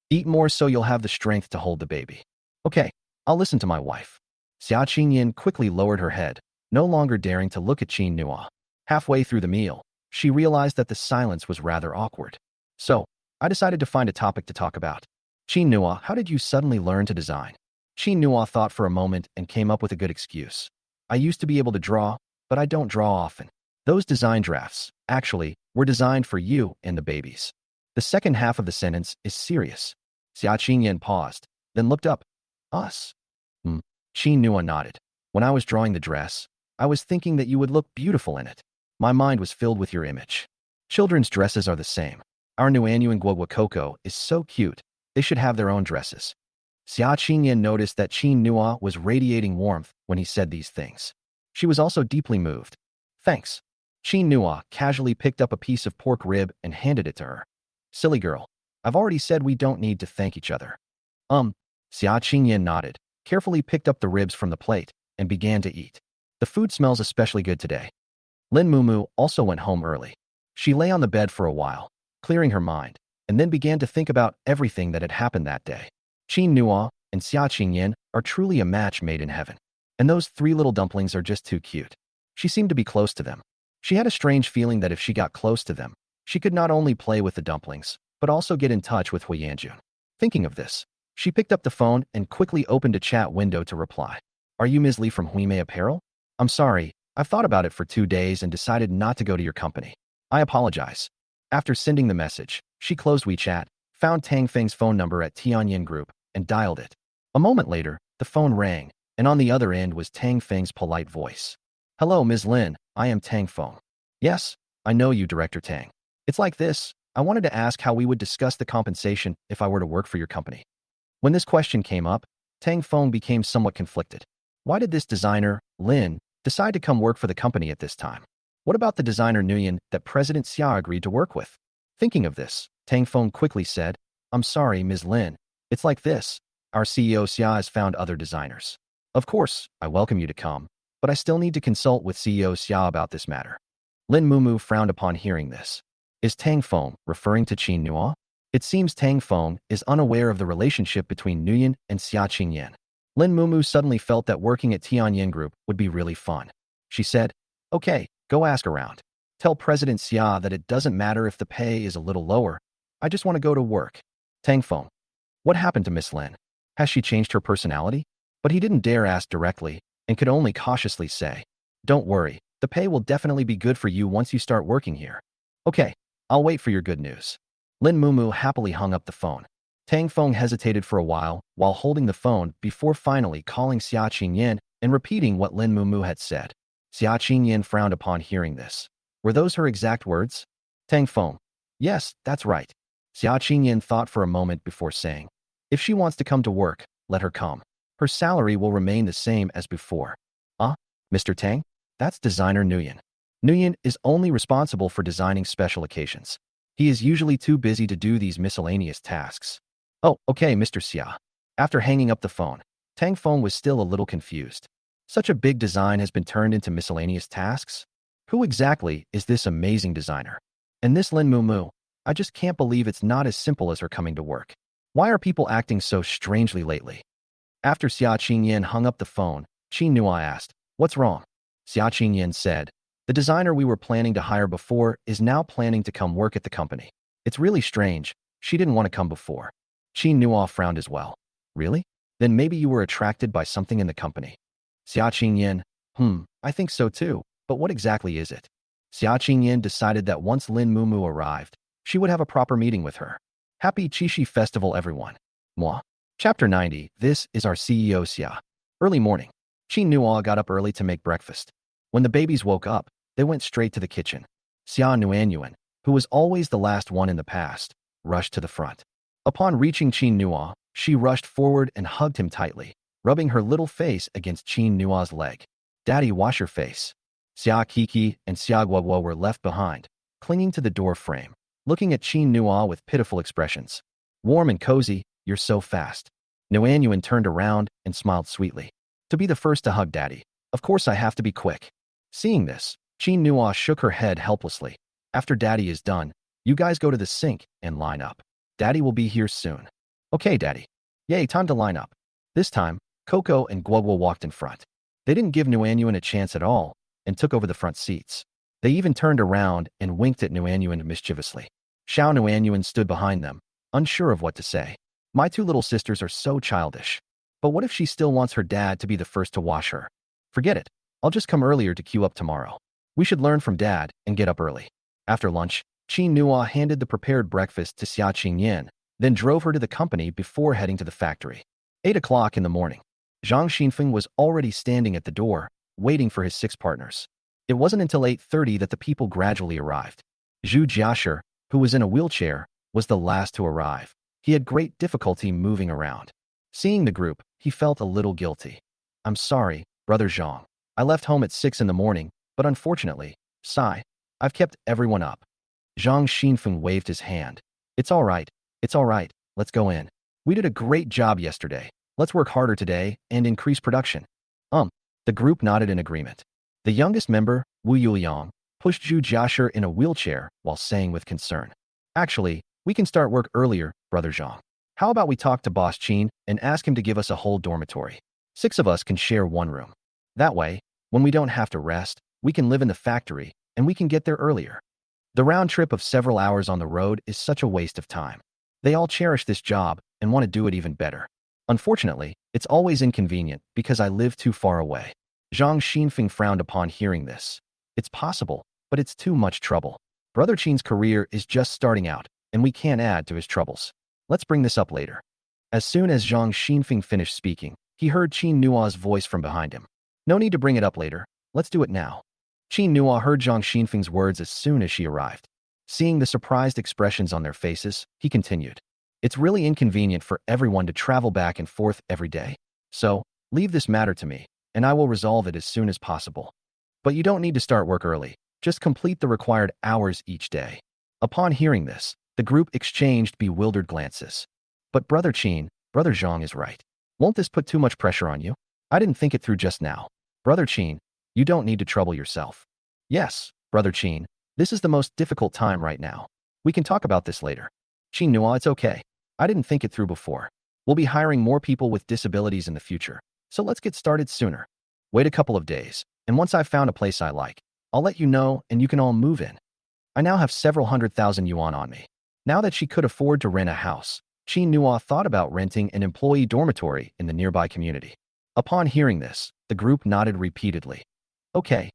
Eat more so you'll have the strength to hold the baby." "Okay, I'll listen to my wife." Xia Qingyan quickly lowered her head, no longer daring to look at Qin Nua. Halfway through the meal, she realized that the silence was rather awkward. So, I decided to find a topic to talk about. "Qin Nua, how did you suddenly learn to design?" Qin Nua thought for a moment and came up with a good excuse. "I used to be able to draw, but I don't draw often. Those design drafts, actually, were designed for you and the babies." The second half of the sentence is serious. Xia Qingyan paused, then looked up. "Us?" Qin Nua nodded. "When I was drawing the dress, I was thinking that you would look beautiful in it. My mind was filled with your image. Children's dresses are the same. Our Nuanyuan Guogua Coco is so cute, they should have their own dresses." Xia Qingyan noticed that Qin Nua was radiating warmth when he said these things. She was also deeply moved. "Thanks." Qin Nua casually picked up a piece of pork rib and handed it to her. "Silly girl, I've already said we don't need to thank each other." Xia Qingyan nodded, carefully picked up the ribs from the plate, and began to eat. "The food smells especially good today." Lin Mumu also went home early. She lay on the bed for a while, clearing her mind, and then began to think about everything that had happened that day. Qin Nua and Xia Qingyan are truly a match made in heaven. And those three little dumplings are just too cute. She seemed to be close to them. She had a strange feeling that if she got close to them, she could not only play with the dumplings, but also get in touch with Hui Yanjun. Thinking of this, she picked up the phone and quickly opened a chat window to reply. Are you Ms. Lee from Huime Apparel? I'm sorry, I've thought about it for 2 days and decided not to go to your company. I apologize. After sending the message, she closed WeChat, found Tang Feng's phone number at Tianyin Group, and dialed it. A moment later, the phone rang, and on the other end was Tang Feng's polite voice. Hello, Ms. Lin, I am Tang Feng. Yes, I know you, Director Tang. It's like this, I wanted to ask how we would discuss the compensation if I were to work for your company. When this question came up, Tang Feng became somewhat conflicted. Why did this designer, Lin, decide to come work for the company at this time? What about the designer Nguyen that President Xia agreed to work with? Thinking of this, Tang Feng quickly said, I'm sorry, Ms. Lin. It's like this. Our CEO Xia has found other designers. Of course, I welcome you to come, but I still need to consult with CEO Xia about this matter. Lin Mumu frowned upon hearing this. Is Tang Feng referring to Qin Nua? It seems Tang Feng is unaware of the relationship between Nguyen and Xia Qingyan. Lin Mumu suddenly felt that working at Tianyin Group would be really fun. She said, okay, go ask around. Tell President Xia that it doesn't matter if the pay is a little lower. I just want to go to work. Tang Feng. What happened to Miss Lin? Has she changed her personality? But he didn't dare ask directly and could only cautiously say, don't worry, the pay will definitely be good for you once you start working here. Okay, I'll wait for your good news. Lin Mumu happily hung up the phone. Tang Feng hesitated for a while holding the phone before finally calling Xia Qingyan and repeating what Lin Mumu had said. Xia Qingyan frowned upon hearing this. Were those her exact words? Tang Feng. Yes, that's right. Xia Qingyan thought for a moment before saying, if she wants to come to work, let her come. Her salary will remain the same as before. Mr. Tang? That's designer Nguyen. Nguyen is only responsible for designing special occasions. He is usually too busy to do these miscellaneous tasks. Oh, okay, Mr. Xia. After hanging up the phone, Tang Feng was still a little confused. Such a big design has been turned into miscellaneous tasks? Who exactly is this amazing designer? And this Lin Mumu, I just can't believe it's not as simple as her coming to work. Why are people acting so strangely lately? After Xia Qingyan hung up the phone, Qin Nua asked, what's wrong? Xia Qingyan said, the designer we were planning to hire before is now planning to come work at the company. It's really strange. She didn't want to come before. Qin Nua frowned as well. Really? Then maybe you were attracted by something in the company. Xia Qingyan, I think so too, but what exactly is it? Xia Qingyan decided that once Lin Mumu arrived, she would have a proper meeting with her. Happy Qixi Festival, everyone. Moi. Chapter 90. This is our CEO Xia. Early morning. Qin Nua got up early to make breakfast. When the babies woke up, they went straight to the kitchen. Xia Nuanyuan, who was always the last one in the past, rushed to the front. Upon reaching Qin Nua, she rushed forward and hugged him tightly, rubbing her little face against Qin Nua's leg. Daddy, wash your face. Xia Kiki and Xia Guoguo were left behind, clinging to the door frame, looking at Qin Nua with pitiful expressions. Warm and cozy, you're so fast. Nuanyuan turned around and smiled sweetly. To be the first to hug Daddy, of course I have to be quick. Seeing this, Qin Nua shook her head helplessly. After Daddy is done, you guys go to the sink and line up. Daddy will be here soon. Okay, Daddy. Yay, time to line up. This time, Coco and Guoguo walked in front. They didn't give Nuanyuan a chance at all and took over the front seats. They even turned around and winked at Nuanyuan mischievously. Xiao Nuanyuan stood behind them, unsure of what to say. My two little sisters are so childish. But what if she still wants her dad to be the first to wash her? Forget it. I'll just come earlier to queue up tomorrow. We should learn from Dad and get up early. After lunch, Qin Nua handed the prepared breakfast to Xia Qingyan, then drove her to the company before heading to the factory. 8 o'clock in the morning. Zhang Xinfeng was already standing at the door, waiting for his 6 partners. It wasn't until 8:30 that the people gradually arrived. Zhu Jiashi, who was in a wheelchair, was the last to arrive. He had great difficulty moving around. Seeing the group, he felt a little guilty. I'm sorry, Brother Zhang. I left home at 6 in the morning, but unfortunately, I've kept everyone up. Zhang Xinfeng waved his hand. It's all right, let's go in. We did a great job yesterday. Let's work harder today and increase production. The group nodded in agreement. The youngest member, Wu Yuliang, pushed Zhu Jiashi in a wheelchair while saying with concern, actually, we can start work earlier, Brother Zhang. How about we talk to Boss Qin and ask him to give us a whole dormitory? 6 of us can share one room. That way, when we don't have to rest, we can live in the factory and we can get there earlier. The round trip of several hours on the road is such a waste of time. They all cherish this job and want to do it even better. Unfortunately, it's always inconvenient because I live too far away. Zhang Xinfeng frowned upon hearing this. It's possible, but it's too much trouble. Brother Qin's career is just starting out, and we can't add to his troubles. Let's bring this up later. As soon as Zhang Xinfeng finished speaking, he heard Qin Nua's voice from behind him. No need to bring it up later. Let's do it now. Qin Nua heard Zhang Xinfeng's words as soon as she arrived. Seeing the surprised expressions on their faces, he continued. It's really inconvenient for everyone to travel back and forth every day. So, leave this matter to me, and I will resolve it as soon as possible. But you don't need to start work early. Just complete the required hours each day. Upon hearing this, the group exchanged bewildered glances. But Brother Qin, Brother Zhang is right. Won't this put too much pressure on you? I didn't think it through just now. Brother Qin, you don't need to trouble yourself. Yes, Brother Qin, this is the most difficult time right now. We can talk about this later. Qin Nua, it's okay. I didn't think it through before. We'll be hiring more people with disabilities in the future, so let's get started sooner. Wait a couple of days, and once I've found a place I like, I'll let you know and you can all move in. I now have several 100,000 yuan on me. Now that she could afford to rent a house, Qin Nua thought about renting an employee dormitory in the nearby community. Upon hearing this, the group nodded repeatedly. Okay.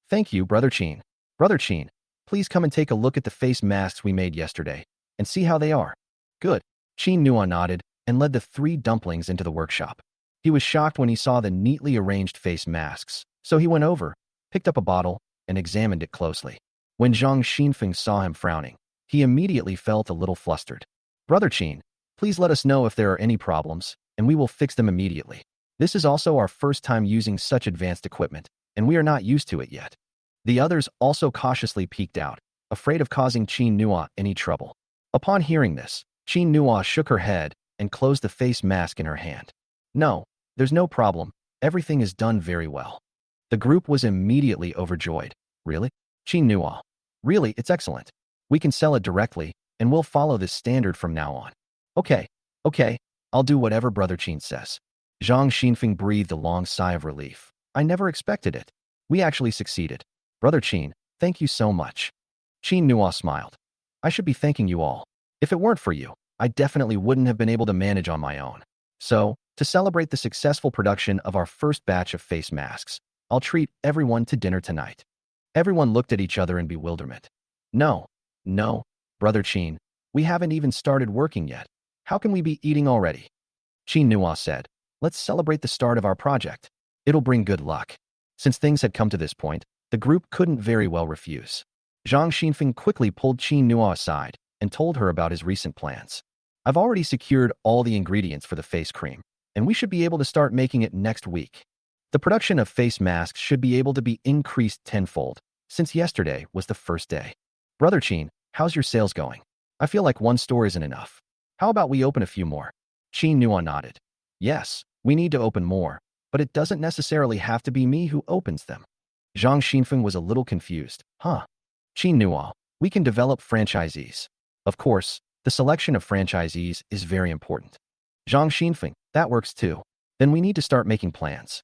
Thank you, Brother Qin. Brother Qin, please come and take a look at the face masks we made yesterday and see how they are. Good. Qin Nua nodded and led the 3 dumplings into the workshop. He was shocked when he saw the neatly arranged face masks, so he went over, picked up a bottle, and examined it closely. When Zhang Xinfeng saw him frowning, he immediately felt a little flustered. Brother Qin, please let us know if there are any problems, and we will fix them immediately. This is also our first time using such advanced equipment, and we are not used to it yet. The others also cautiously peeked out, afraid of causing Qin Nua any trouble. Upon hearing this, Qin Nua shook her head and closed the face mask in her hand. No, there's no problem. Everything is done very well. The group was immediately overjoyed. Really? Qin Nua. Really, it's excellent. We can sell it directly, and we'll follow this standard from now on. Okay, I'll do whatever Brother Qin says. Zhang Xinfeng breathed a long sigh of relief. I never expected it. We actually succeeded. Brother Qin, thank you so much. Qin Nua smiled. I should be thanking you all. If it weren't for you, I definitely wouldn't have been able to manage on my own. So, to celebrate the successful production of our first batch of face masks, I'll treat everyone to dinner tonight. Everyone looked at each other in bewilderment. No, Brother Qin, we haven't even started working yet. How can we be eating already? Qin Nua said, let's celebrate the start of our project. It'll bring good luck. Since things had come to this point, the group couldn't very well refuse. Zhang Xinfeng quickly pulled Qin Nua aside and told her about his recent plans. I've already secured all the ingredients for the face cream, and we should be able to start making it next week. The production of face masks should be able to be increased tenfold, since yesterday was the first day. Brother Qin, how's your sales going? I feel like one store isn't enough. How about we open a few more? Qin Nua nodded. Yes, we need to open more, but it doesn't necessarily have to be me who opens them. Zhang Xinfeng was a little confused. Huh? Qin Nua, we can develop franchisees. Of course, the selection of franchisees is very important. Zhang Xinfeng, that works too. Then we need to start making plans.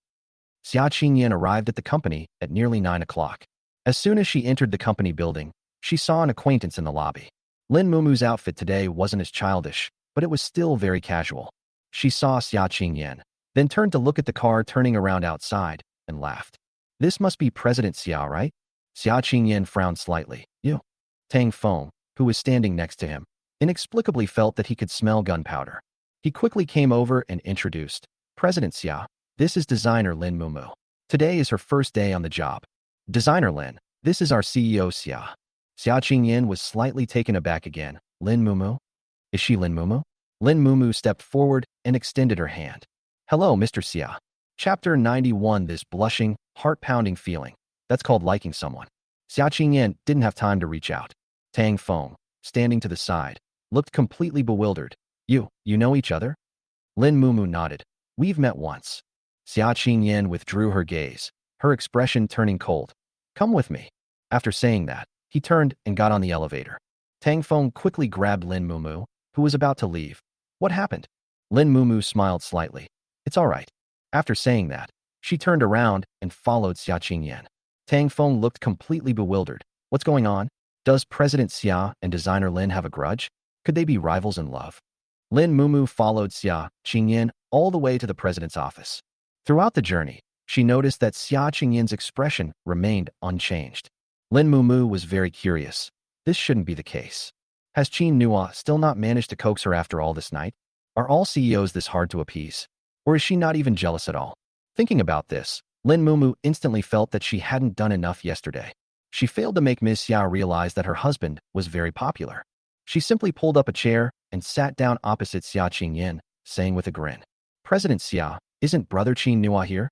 Xia Qingyan arrived at the company at nearly 9 o'clock. As soon as she entered the company building, she saw an acquaintance in the lobby. Lin Mumu's outfit today wasn't as childish, but it was still very casual. She saw Xia Qingyan, then turned to look at the car turning around outside, and laughed. This must be President Xia, right? Xia Qingyan frowned slightly. You. Tang Feng, who was standing next to him, inexplicably felt that he could smell gunpowder. He quickly came over and introduced, President Xia, this is designer Lin Mumu. Today is her first day on the job. Designer Lin, this is our CEO Xia. Xia Qingyan was slightly taken aback again. Lin Mumu? Is she Lin Mumu? Lin Mumu stepped forward and extended her hand. Hello, Mr. Xia. Chapter 91. This blushing, heart-pounding feeling. That's called liking someone. Xia Qingyan didn't have time to reach out. Tang Feng, standing to the side, looked completely bewildered. You know each other? Lin Mumu nodded. We've met once. Xia Qingyan withdrew her gaze, her expression turning cold. Come with me. After saying that, he turned and got on the elevator. Tang Feng quickly grabbed Lin Mumu, who was about to leave. What happened? Lin Mumu smiled slightly. It's all right. After saying that, she turned around and followed Xia Qingyan. Tang Feng looked completely bewildered. What's going on? Does President Xia and designer Lin have a grudge? Could they be rivals in love? Lin Mumu followed Xia Qingyin all the way to the president's office. Throughout the journey, she noticed that Xia Qingyin's expression remained unchanged. Lin Mumu was very curious. This shouldn't be the case. Has Qin Nua still not managed to coax her after all this night? Are all CEOs this hard to appease? Or is she not even jealous at all? Thinking about this, Lin Mumu instantly felt that she hadn't done enough yesterday. She failed to make Ms. Xia realize that her husband was very popular. She simply pulled up a chair and sat down opposite Xia Qingyin, saying with a grin, President Xia, isn't Brother Qin Nua here?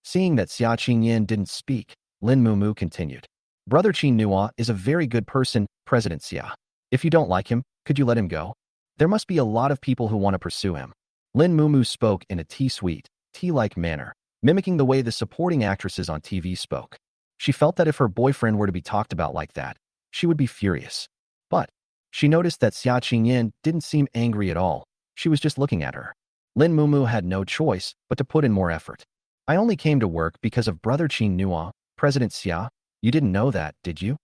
Seeing that Xia Qingyin didn't speak, Lin Mumu continued. Brother Qin Nua is a very good person, President Xia. If you don't like him, could you let him go? There must be a lot of people who want to pursue him. Lin Mumu spoke in a tea-sweet, tea-like manner, mimicking the way the supporting actresses on TV spoke. She felt that if her boyfriend were to be talked about like that, she would be furious. But she noticed that Xia Qingyin didn't seem angry at all. She was just looking at her. Lin Mumu had no choice but to put in more effort. I only came to work because of Brother Qin Nua, President Xia. You didn't know that, did you?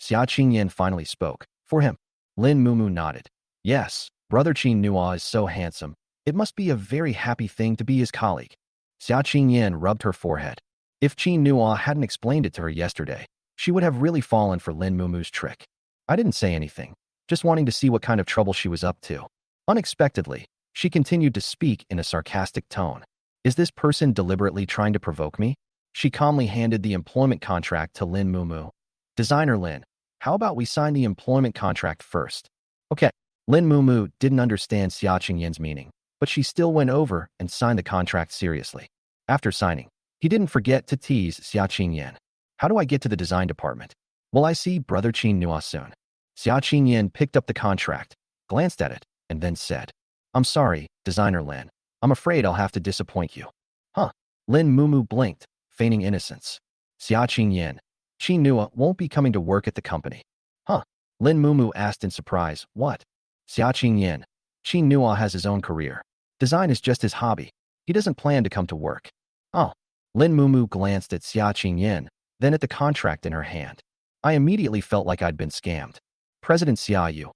Xia Qingyin finally spoke. For him. Lin Mumu nodded. Yes, Brother Qin Nua is so handsome. It must be a very happy thing to be his colleague. Xia Qingyin rubbed her forehead. If Qin Nua hadn't explained it to her yesterday, she would have really fallen for Lin Mumu's trick. I didn't say anything, just wanting to see what kind of trouble she was up to. Unexpectedly, she continued to speak in a sarcastic tone. Is this person deliberately trying to provoke me? She calmly handed the employment contract to Lin Mumu. Designer Lin, how about we sign the employment contract first? Okay. Lin Mumu didn't understand Xia Qingyin's meaning, but she still went over and signed the contract seriously. After signing, he didn't forget to tease Xia Qingyin. How do I get to the design department? Will I see Brother Qin Nua soon? Xia Qingyin picked up the contract, glanced at it, and then said, I'm sorry, Designer Lin. I'm afraid I'll have to disappoint you. Huh? Lin Mumu blinked, feigning innocence. Xia Qingyin, Qin Nua won't be coming to work at the company. Huh? Lin Mumu asked in surprise, what? Xia Qingyin, Qin Nua has his own career. Design is just his hobby. He doesn't plan to come to work. Oh. Lin Mumu glanced at Xia Qingyin, then at the contract in her hand. I immediately felt like I'd been scammed. President Xia Yu.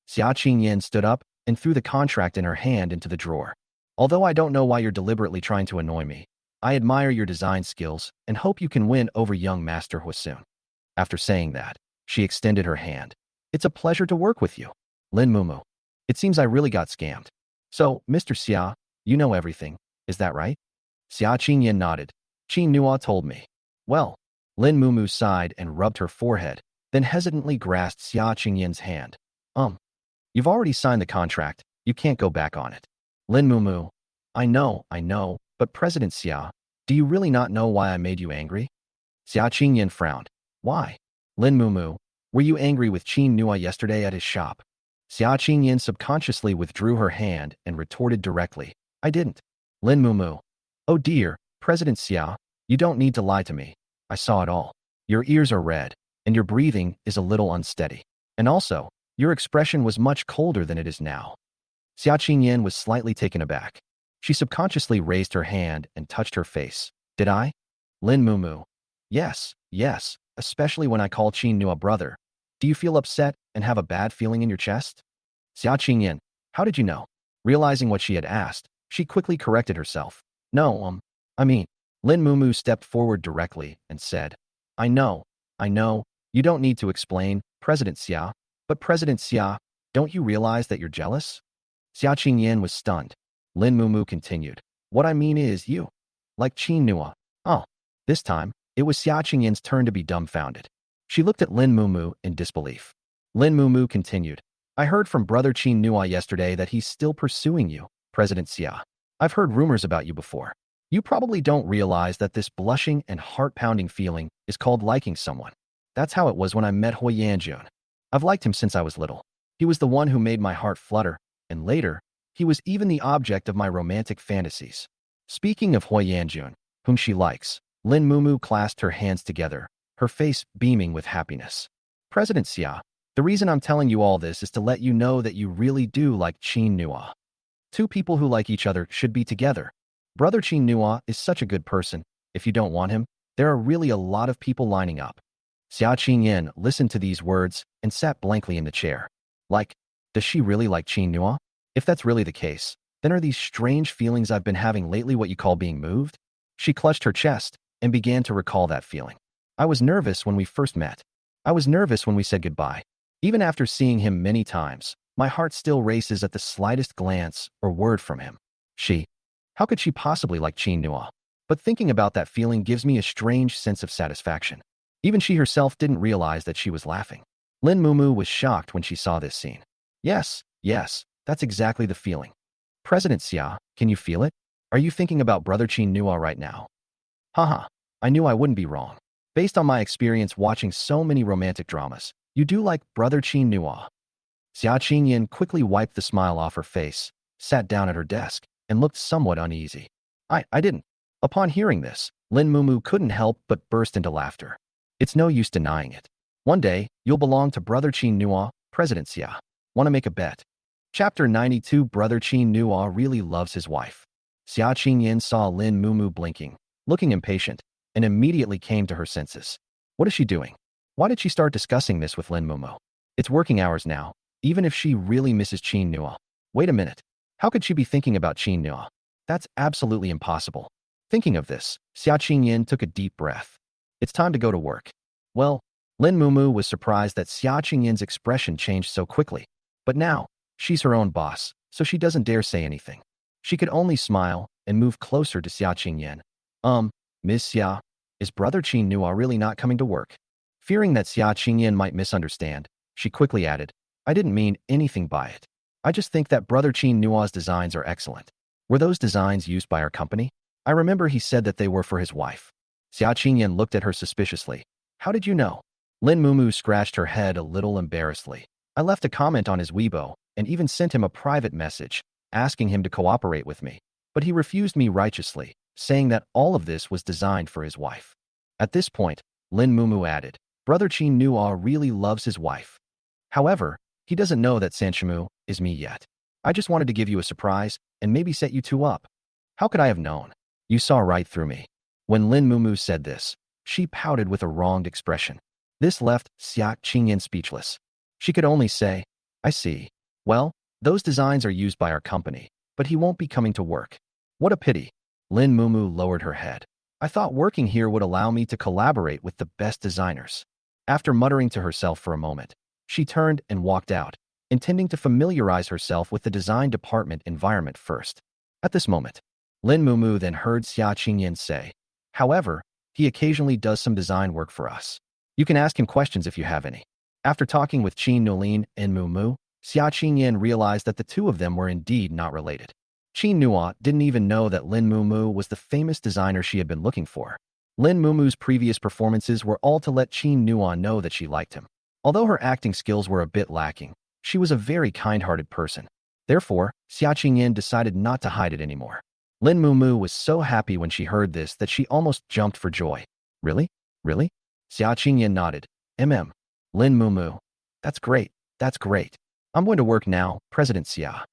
Xia Qingyin stood up and threw the contract in her hand into the drawer. Although I don't know why you're deliberately trying to annoy me, I admire your design skills and hope you can win over young Master Hua soon. After saying that, she extended her hand. It's a pleasure to work with you. Lin Mumu. It seems I really got scammed. So, Mr. Xia, you know everything, is that right? Xia Qingyin nodded. Qin Nua told me. Well, Lin Mumu sighed and rubbed her forehead, then hesitantly grasped Xia Qingyin's hand. You've already signed the contract. You can't go back on it. Lin Mumu. I know, but President Xia, do you really not know why I made you angry? Xia Qingyin frowned. Why? Lin Mumu. Were you angry with Qin Nua yesterday at his shop? Xia Qingyin subconsciously withdrew her hand and retorted directly. I didn't. Lin Mumu. Oh dear, President Xia, you don't need to lie to me. I saw it all. Your ears are red, and your breathing is a little unsteady. And also, your expression was much colder than it is now. Xia Qingyin was slightly taken aback. She subconsciously raised her hand and touched her face. Did I? Lin Mumu. Yes, especially when I call Qin Nua brother. Do you feel upset and have a bad feeling in your chest? Xia Qingyin, how did you know? Realizing what she had asked, she quickly corrected herself. No, Lin Mumu stepped forward directly and said, I know, you don't need to explain, President Xia, but President Xia, don't you realize that you're jealous? Xia Qingyin was stunned. Lin Mumu continued, what I mean is you. Like Qin Nua. Oh. This time, it was Xia Qingyin's turn to be dumbfounded. She looked at Lin Mumu in disbelief. Lin Mumu continued, I heard from Brother Qin Nua yesterday that he's still pursuing you, President Xia. I've heard rumors about you before. You probably don't realize that this blushing and heart-pounding feeling is called liking someone. That's how it was when I met Hui Yanjun. I've liked him since I was little. He was the one who made my heart flutter, and later, he was even the object of my romantic fantasies. Speaking of Hui Yanjun, whom she likes, Lin Mumu clasped her hands together, her face beaming with happiness. President Xia, the reason I'm telling you all this is to let you know that you really do like Qin Nua. Two people who like each other should be together. Brother Qin Nua is such a good person. If you don't want him, There are really a lot of people lining up. Xia Qingyan listened to these words and sat blankly in the chair. Like, does she really like Qin Nua? If that's really the case, then are these strange feelings I've been having lately what you call being moved? She clutched her chest and began to recall that feeling. I was nervous when we first met. I was nervous when we said goodbye. Even after seeing him many times, my heart still races at the slightest glance or word from him. How could she possibly like Qin Nua? But thinking about that feeling gives me a strange sense of satisfaction. Even she herself didn't realize that she was laughing. Lin Mumu was shocked when she saw this scene. Yes, that's exactly the feeling. President Xia, can you feel it? Are you thinking about brother Qin Nua right now? Haha, I knew I wouldn't be wrong. Based on my experience watching so many romantic dramas, you do like brother Qin Nua. Xia Qingyan quickly wiped the smile off her face, sat down at her desk, and looked somewhat uneasy. I didn't. Upon hearing this, Lin Mumu couldn't help but burst into laughter. It's no use denying it. One day, you'll belong to brother Qin Nua, President Xia. Want to make a bet? Chapter 92. Brother Qin Nua really loves his wife. Xia Qingyan saw Lin Mumu blinking, looking impatient, and immediately came to her senses. What is she doing? Why did she start discussing this with Lin Mumu? It's working hours now, even if she really misses Qin Nua. Wait a minute. How could she be thinking about Qin Nua? That's absolutely impossible. Thinking of this, Xia Qingyan took a deep breath. It's time to go to work. Well, Lin Mumu was surprised that Xia Qingyan's expression changed so quickly. But now, she's her own boss, so she doesn't dare say anything. She could only smile and move closer to Xia Qingyan. Ms. Xia, is brother Qin Nua really not coming to work? Fearing that Xia Qingyan might misunderstand, she quickly added, I didn't mean anything by it. I just think that brother Qin Nua's designs are excellent. Were those designs used by our company? I remember he said that they were for his wife. Xia Qingyan looked at her suspiciously. How did you know? Lin Mumu scratched her head a little embarrassedly. I left a comment on his Weibo and even sent him a private message, asking him to cooperate with me. But he refused me righteously, saying that all of this was designed for his wife. At this point, Lin Mumu added, brother Qin Nua really loves his wife. However, he doesn't know that Sanchimu is me yet. I just wanted to give you a surprise and maybe set you two up. How could I have known? You saw right through me. When Lin Mumu said this, she pouted with a wronged expression. This left Xia Qingyan speechless. She could only say, I see. Well, those designs are used by our company, but he won't be coming to work. What a pity. Lin Mumu lowered her head. I thought working here would allow me to collaborate with the best designers. After muttering to herself for a moment, she turned and walked out, intending to familiarize herself with the design department environment first. At this moment, Lin Mumu then heard Xia Qingyan say, however, he occasionally does some design work for us. You can ask him questions if you have any. After talking with Qin Nulin and Mumu, Xia Qingyan realized that the two of them were indeed not related. Qin Nua didn't even know that Lin Mumu was the famous designer she had been looking for. Lin Mumu's previous performances were all to let Qin Nua know that she liked him. Although her acting skills were a bit lacking, she was a very kind-hearted person. Therefore, Xia Qingyan decided not to hide it anymore. Lin Mumu was so happy when she heard this that she almost jumped for joy. Really? Really? Xia Qingyan nodded. Lin Mumu. That's great. I'm going to work now, President Xia.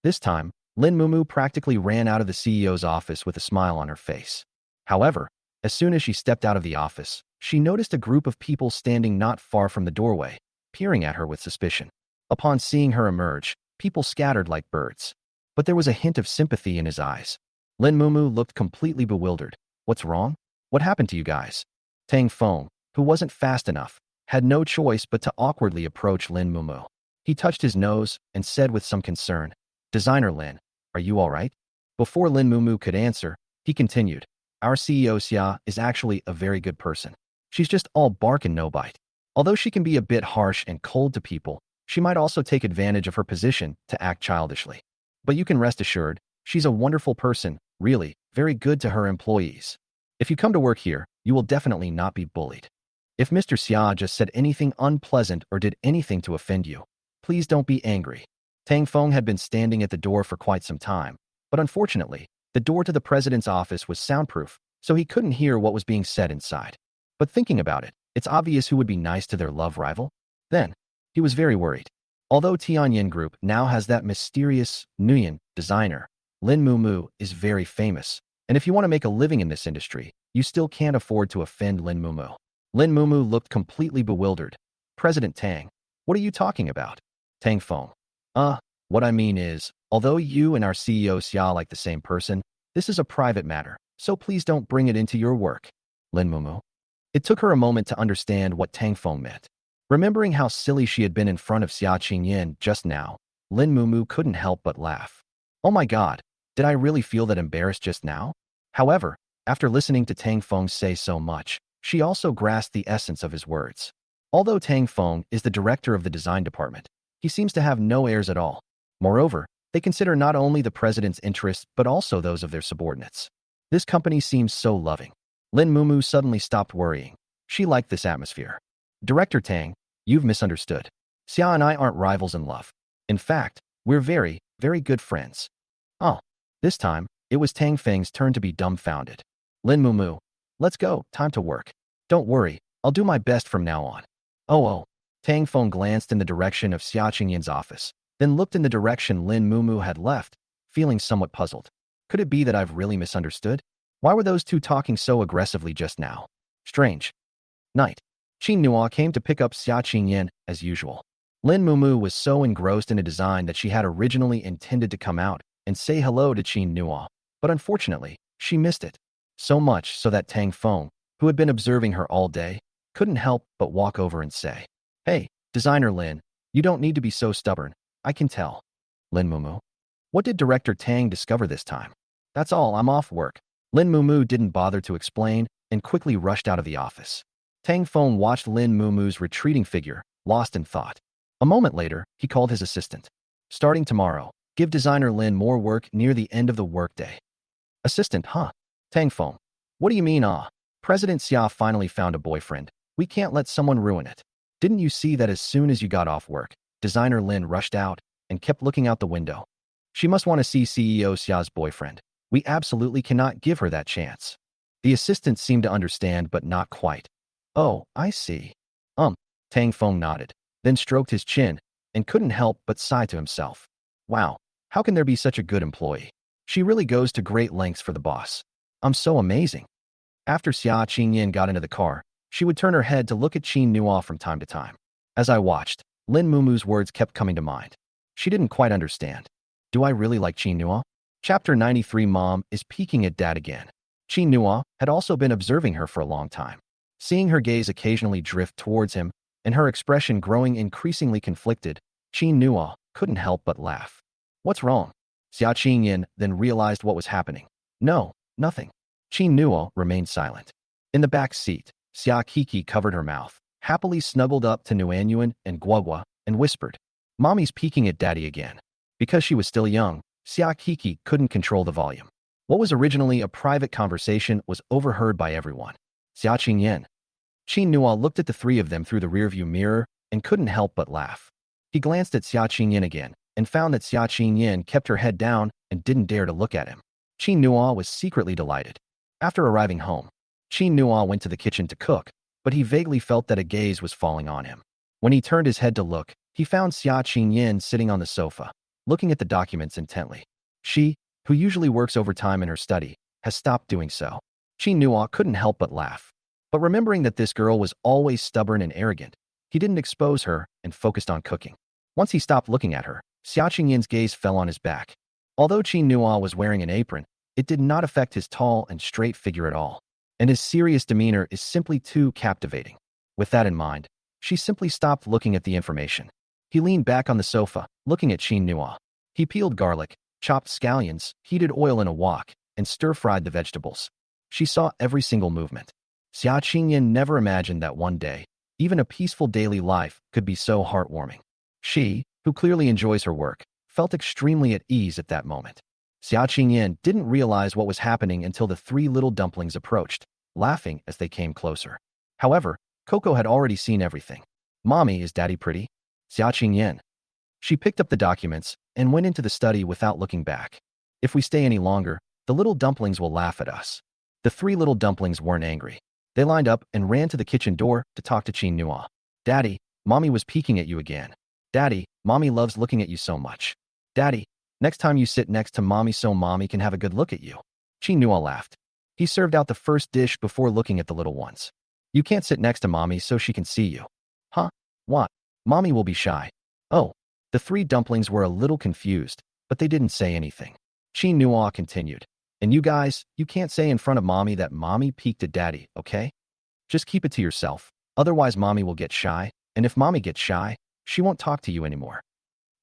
This time, Lin Mumu practically ran out of the CEO's office with a smile on her face. However, as soon as she stepped out of the office, she noticed a group of people standing not far from the doorway, peering at her with suspicion. Upon seeing her emerge, people scattered like birds. But there was a hint of sympathy in his eyes. Lin Mumu looked completely bewildered. What's wrong? What happened to you guys? Tang Feng, who wasn't fast enough, had no choice but to awkwardly approach Lin Mumu. He touched his nose and said with some concern, Designer Lin, are you all right? Before Lin Mumu could answer, he continued, our CEO Xia is actually a very good person. She's just all bark and no bite. Although she can be a bit harsh and cold to people, she might also take advantage of her position to act childishly. But you can rest assured, she's a wonderful person, really, very good to her employees. If you come to work here, you will definitely not be bullied. If Mr. Xia just said anything unpleasant or did anything to offend you, please don't be angry. Tang Feng had been standing at the door for quite some time, but unfortunately, the door to the president's office was soundproof, so he couldn't hear what was being said inside. But thinking about it, it's obvious who would be nice to their love rival. Then, he was very worried. Although Tianyin Group now has that mysterious Nguyen designer, Lin Mumu is very famous, and if you want to make a living in this industry, you still can't afford to offend Lin Mumu. Lin Mumu looked completely bewildered. President Tang, what are you talking about? Tang Feng. What I mean is, although you and our CEO Xia like the same person, this is a private matter, so please don't bring it into your work. Lin Mumu. It took her a moment to understand what Tang Feng meant. Remembering how silly she had been in front of Xia Qingyin just now, Lin Mumu couldn't help but laugh. Oh my god, did I really feel that embarrassed just now? However, after listening to Tang Feng say so much, she also grasped the essence of his words. Although Tang Feng is the director of the design department, he seems to have no heirs at all. Moreover, they consider not only the president's interests but also those of their subordinates. This company seems so loving. Lin Mumu suddenly stopped worrying. She liked this atmosphere. Director Tang, you've misunderstood. Xia and I aren't rivals in love. In fact, we're very, very good friends. Oh, this time, it was Tang Feng's turn to be dumbfounded. Lin Mumu, let's go, time to work. Don't worry, I'll do my best from now on. Oh. Tang Feng glanced in the direction of Xia Qingyin's office, then looked in the direction Lin Mumu had left, feeling somewhat puzzled. Could it be that I've really misunderstood? Why were those two talking so aggressively just now? Strange. Night. Qin Nua came to pick up Xia Qingyin as usual. Lin Mumu was so engrossed in a design that she had originally intended to come out and say hello to Qin Nua, but unfortunately, she missed it. So much so that Tang Feng, who had been observing her all day, couldn't help but walk over and say, "Hey, designer Lin, you don't need to be so stubborn, I can tell." Lin Mumu. What did Director Tang discover this time? That's all, I'm off work. Lin Mumu didn't bother to explain and quickly rushed out of the office. Tang Feng watched Lin Mumu's retreating figure, lost in thought. A moment later, he called his assistant. Starting tomorrow, give designer Lin more work near the end of the workday. Assistant, huh? Tang Feng. What do you mean, President Xia finally found a boyfriend. We can't let someone ruin it. Didn't you see that as soon as you got off work, designer Lin rushed out and kept looking out the window? She must want to see CEO Xia's boyfriend. We absolutely cannot give her that chance. The assistant seemed to understand, but not quite. Oh, I see. Tang Feng nodded, then stroked his chin, and couldn't help but sigh to himself. Wow, how can there be such a good employee? She really goes to great lengths for the boss. I'm so amazing. After Xia Qingyin got into the car, she would turn her head to look at Qin Nua from time to time. As I watched, Lin Mumu's words kept coming to mind. She didn't quite understand. Do I really like Qin Nua? Chapter 93. Mom is peeking at Dad again. Qin Nua had also been observing her for a long time. Seeing her gaze occasionally drift towards him, and her expression growing increasingly conflicted, Qin Nua couldn't help but laugh. What's wrong? Xia Qingyin then realized what was happening. No, nothing. Qin Nua remained silent. In the back seat, Xia Kiki covered her mouth, happily snuggled up to Nuanyuan and Guogua, and whispered, Mommy's peeking at Daddy again. Because she was still young, Xia Kiki couldn't control the volume. What was originally a private conversation was overheard by everyone. Xia Qingyin. Qin Nua looked at the three of them through the rearview mirror and couldn't help but laugh. He glanced at Xia Qingyin again and found that Xia Qingyin kept her head down and didn't dare to look at him. Qin Nua was secretly delighted. After arriving home, Qin Nua went to the kitchen to cook, but he vaguely felt that a gaze was falling on him. When he turned his head to look, he found Xia Qingyin sitting on the sofa, looking at the documents intently. She, who usually works overtime in her study, has stopped doing so. Qin Nua couldn't help but laugh. But remembering that this girl was always stubborn and arrogant, he didn't expose her and focused on cooking. Once he stopped looking at her, Xia Qingyin's gaze fell on his back. Although Qin Nua was wearing an apron, it did not affect his tall and straight figure at all, and his serious demeanor is simply too captivating. With that in mind, she simply stopped looking at the information. He leaned back on the sofa, looking at Qin Nua. He peeled garlic, chopped scallions, heated oil in a wok, and stir-fried the vegetables. She saw every single movement. Xia Qingyin never imagined that one day, even a peaceful daily life could be so heartwarming. She, who clearly enjoys her work, felt extremely at ease at that moment. Xia Qingyin didn't realize what was happening until the three little dumplings approached, laughing as they came closer. However, Coco had already seen everything. Mommy, is Daddy pretty? Xia Qingyin. She picked up the documents and went into the study without looking back. If we stay any longer, the little dumplings will laugh at us. The three little dumplings weren't angry. They lined up and ran to the kitchen door to talk to Qin Nua. Daddy, Mommy was peeking at you again. Daddy, Mommy loves looking at you so much. Daddy, next time you sit next to Mommy so Mommy can have a good look at you. Qin Nua laughed. He served out the first dish before looking at the little ones. You can't sit next to mommy so she can see you. Huh? What? Mommy will be shy. Oh. The three dumplings were a little confused, but they didn't say anything. Qin Nua continued. And you guys, you can't say in front of mommy that mommy peeked at daddy, okay? Just keep it to yourself. Otherwise mommy will get shy, and if mommy gets shy, she won't talk to you anymore.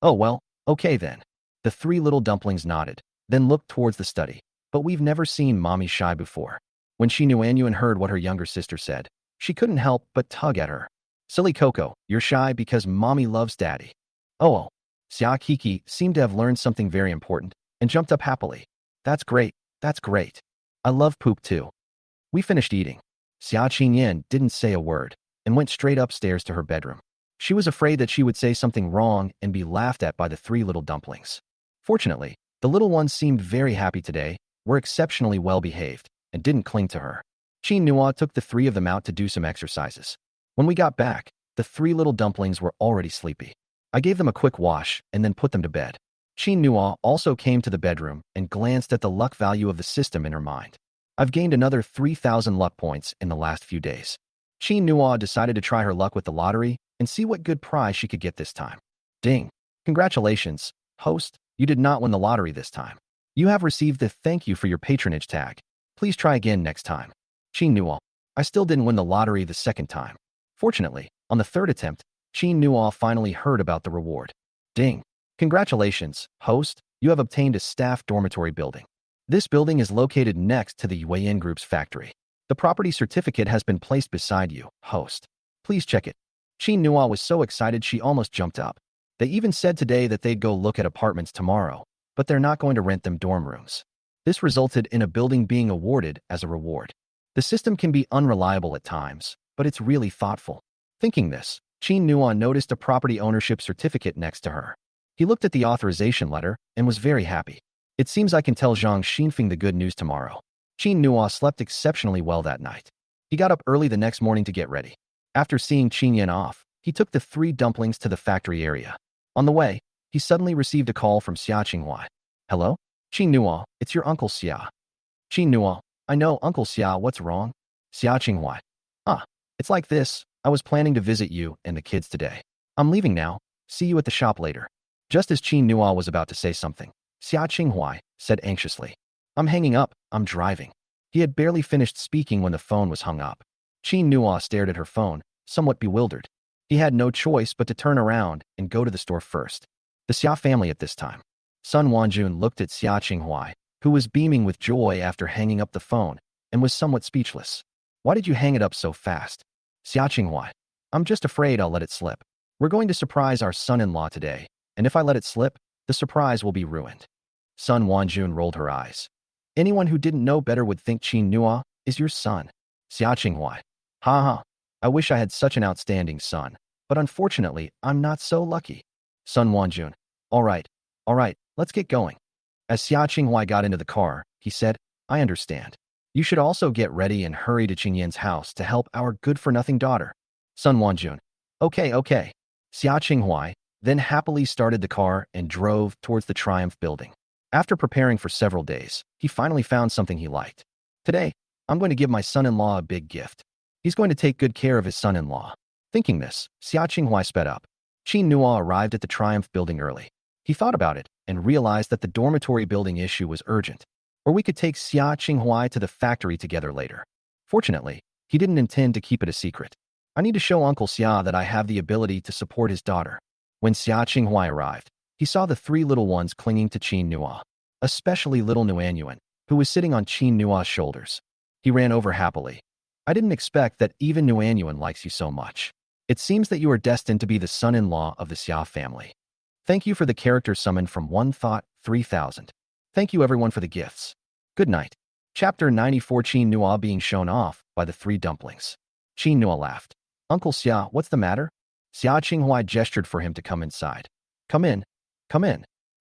Oh well, okay then. The three little dumplings nodded, then looked towards the study. But we've never seen mommy shy before. When she knew Anyuan heard what her younger sister said, she couldn't help but tug at her. Silly Coco, you're shy because mommy loves daddy. Oh. Xia Kiki seemed to have learned something very important and jumped up happily. That's great, that's great. I love poop too. We finished eating. Xia Qingyan didn't say a word and went straight upstairs to her bedroom. She was afraid that she would say something wrong and be laughed at by the three little dumplings. Fortunately, the little ones seemed very happy today, were exceptionally well behaved, and didn't cling to her. Qin Nua took the three of them out to do some exercises. When we got back, the three little dumplings were already sleepy. I gave them a quick wash and then put them to bed. Qin Nua also came to the bedroom and glanced at the luck value of the system in her mind. I've gained another 3,000 luck points in the last few days. Qin Nua decided to try her luck with the lottery and see what good prize she could get this time. Ding! Congratulations, host, you did not win the lottery this time. You have received the thank you for your patronage tag. Please try again next time. Qin Nua, I still didn't win the lottery the second time. Fortunately, on the third attempt, Qin Nua finally heard about the reward. Ding! Congratulations, host, you have obtained a staff dormitory building. This building is located next to the Yuan Group's factory. The property certificate has been placed beside you, host. Please check it. Qin Nua was so excited she almost jumped up. They even said today that they'd go look at apartments tomorrow, but they're not going to rent them dorm rooms. This resulted in a building being awarded as a reward. The system can be unreliable at times, but it's really thoughtful. Thinking this, Qin Nua noticed a property ownership certificate next to her. He looked at the authorization letter and was very happy. It seems I can tell Zhang Xinfeng the good news tomorrow. Qin Nua slept exceptionally well that night. He got up early the next morning to get ready. After seeing Qin Yan off, he took the three dumplings to the factory area. On the way, he suddenly received a call from Xia Qinghua. Hello? Qin Nua, it's your Uncle Xia. Qin Nua, I know, Uncle Xia, what's wrong? Xia Qinghua. It's like this, I was planning to visit you and the kids today. I'm leaving now, see you at the shop later. Just as Qin Nua was about to say something, Xia Qinghua said anxiously. I'm hanging up, I'm driving. He had barely finished speaking when the phone was hung up. Qin Nua stared at her phone, somewhat bewildered. He had no choice but to turn around and go to the store first. The Xia family at this time. Sun Wanjun looked at Xia Qinghua, who was beaming with joy after hanging up the phone, and was somewhat speechless. Why did you hang it up so fast? Xia Qinghua. I'm just afraid I'll let it slip. We're going to surprise our son-in-law today, and if I let it slip, the surprise will be ruined. Sun Wanjun rolled her eyes. Anyone who didn't know better would think Qin Nua is your son. Xia Qinghua. Ha ha. I wish I had such an outstanding son, but unfortunately, I'm not so lucky. Sun Wanjun. All right, let's get going. As Xia Qinghua got into the car, he said, I understand. You should also get ready and hurry to Qingyan's house to help our good-for-nothing daughter. Sun Wanjun. Okay. Xia Qinghua then happily started the car and drove towards the Triumph building. After preparing for several days, he finally found something he liked. Today, I'm going to give my son-in-law a big gift. He's going to take good care of his son-in-law. Thinking this, Xia Qinghua sped up. Qin Nua arrived at the Triumph building early. He thought about it and realized that the dormitory building issue was urgent. Or we could take Xia Qinghua to the factory together later. Fortunately, he didn't intend to keep it a secret. I need to show Uncle Xia that I have the ability to support his daughter. When Xia Qinghua arrived, he saw the three little ones clinging to Qin Nua, especially little Nuanyuan, who was sitting on Qin Nua's shoulders. He ran over happily. I didn't expect that even Nuanyuan likes you so much. It seems that you are destined to be the son-in-law of the Xia family. Thank you for the character summoned from One Thought 3000. Thank you everyone for the gifts. Good night. Chapter 94 Qin Nua being shown off by the three dumplings. Qin Nua laughed. Uncle Xia, what's the matter? Xia Qinghua gestured for him to come inside. Come in. Qin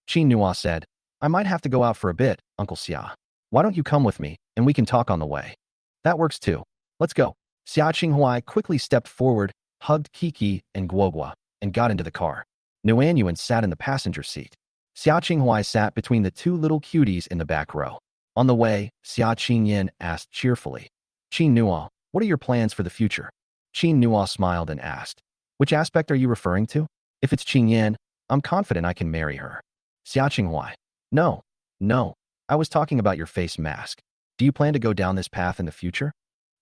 Nua said. I might have to go out for a bit, Uncle Xia. Why don't you come with me, and we can talk on the way? That works too. Let's go. Xia Qinghua quickly stepped forward, hugged Kiki and Guogua, and got into the car. Nuanyuan sat in the passenger seat. Xia Qinghua sat between the two little cuties in the back row. On the way, Xia Qingyan asked cheerfully, Qin Nua, what are your plans for the future? Qin Nua smiled and asked, which aspect are you referring to? If it's Qingyan, I'm confident I can marry her. Xia Qinghua, no, no, I was talking about your face mask. Do you plan to go down this path in the future?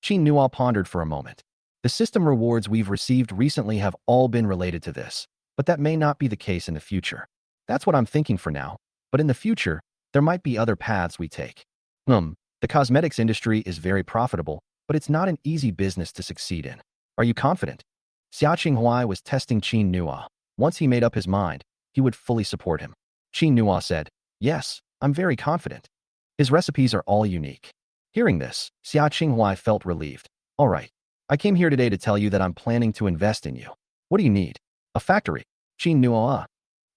Qin Nua pondered for a moment. The system rewards we've received recently have all been related to this, but that may not be the case in the future. That's what I'm thinking for now, but in the future, there might be other paths we take. The cosmetics industry is very profitable, but it's not an easy business to succeed in. Are you confident? Xia Qinghua was testing Qin Nua. Once he made up his mind, he would fully support him. Qin Nua said, yes, I'm very confident. His recipes are all unique. Hearing this, Xia Qinghua felt relieved. All right, I came here today to tell you that I'm planning to invest in you. What do you need? A factory. Qin Nua.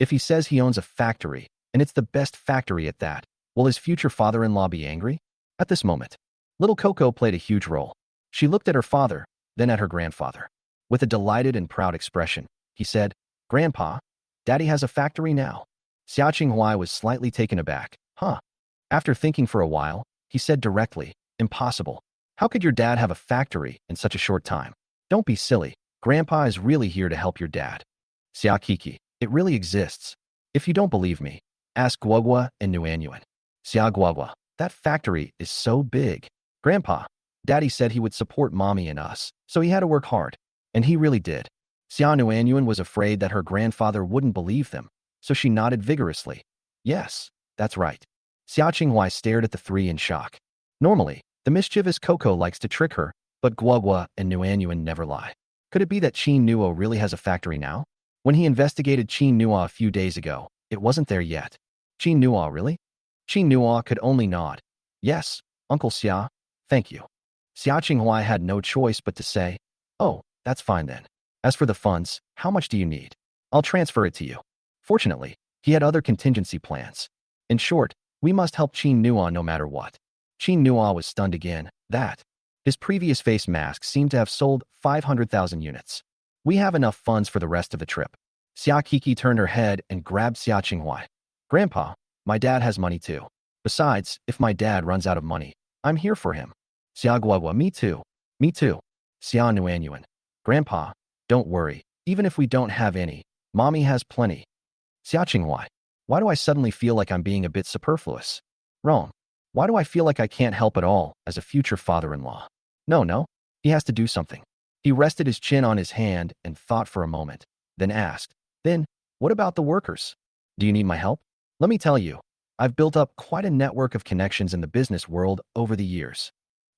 If he says he owns a factory, and it's the best factory at that, will his future father-in-law be angry? At this moment, little Coco played a huge role. She looked at her father, then at her grandfather. With a delighted and proud expression, he said, Grandpa, Daddy has a factory now. Xia Qinghua was slightly taken aback. Huh? After thinking for a while, he said directly, impossible. How could your dad have a factory in such a short time? Don't be silly. Grandpa is really here to help your dad. Xia Kiki, it really exists. If you don't believe me, ask Guogua and Nuanyuan. Xia Guogua, that factory is so big. Grandpa, Daddy said he would support Mommy and us, so he had to work hard. And he really did. Xia Nuanyuan was afraid that her grandfather wouldn't believe them, so she nodded vigorously. Yes, that's right. Xia Qinghua stared at the three in shock. Normally, the mischievous Coco likes to trick her, but Guogua and Nuanyuan never lie. Could it be that Qin Nuo really has a factory now? When he investigated Qin Nuo a few days ago, it wasn't there yet. Qin Nuo, really? Qin Nuo could only nod. Yes, Uncle Xia, thank you. Xia Qinghua had no choice but to say, oh, that's fine then. As for the funds, how much do you need? I'll transfer it to you. Fortunately, he had other contingency plans. In short, we must help Qin Nuo no matter what. Qin Nuo was stunned again. His previous face mask seemed to have sold 500,000 units. We have enough funds for the rest of the trip. Xia Kiki turned her head and grabbed Xia Qinghua. Grandpa, my dad has money too. Besides, if my dad runs out of money, I'm here for him. Xia Guogua, me too. Me too. Xia Nuanyuan. Grandpa, don't worry. Even if we don't have any, Mommy has plenty. Xia Qinghua. Why do I suddenly feel like I'm being a bit superfluous? Wrong. Why do I feel like I can't help at all as a future father-in-law? No. He has to do something. He rested his chin on his hand and thought for a moment, then asked, Then, what about the workers? Do you need my help? Let me tell you, I've built up quite a network of connections in the business world over the years.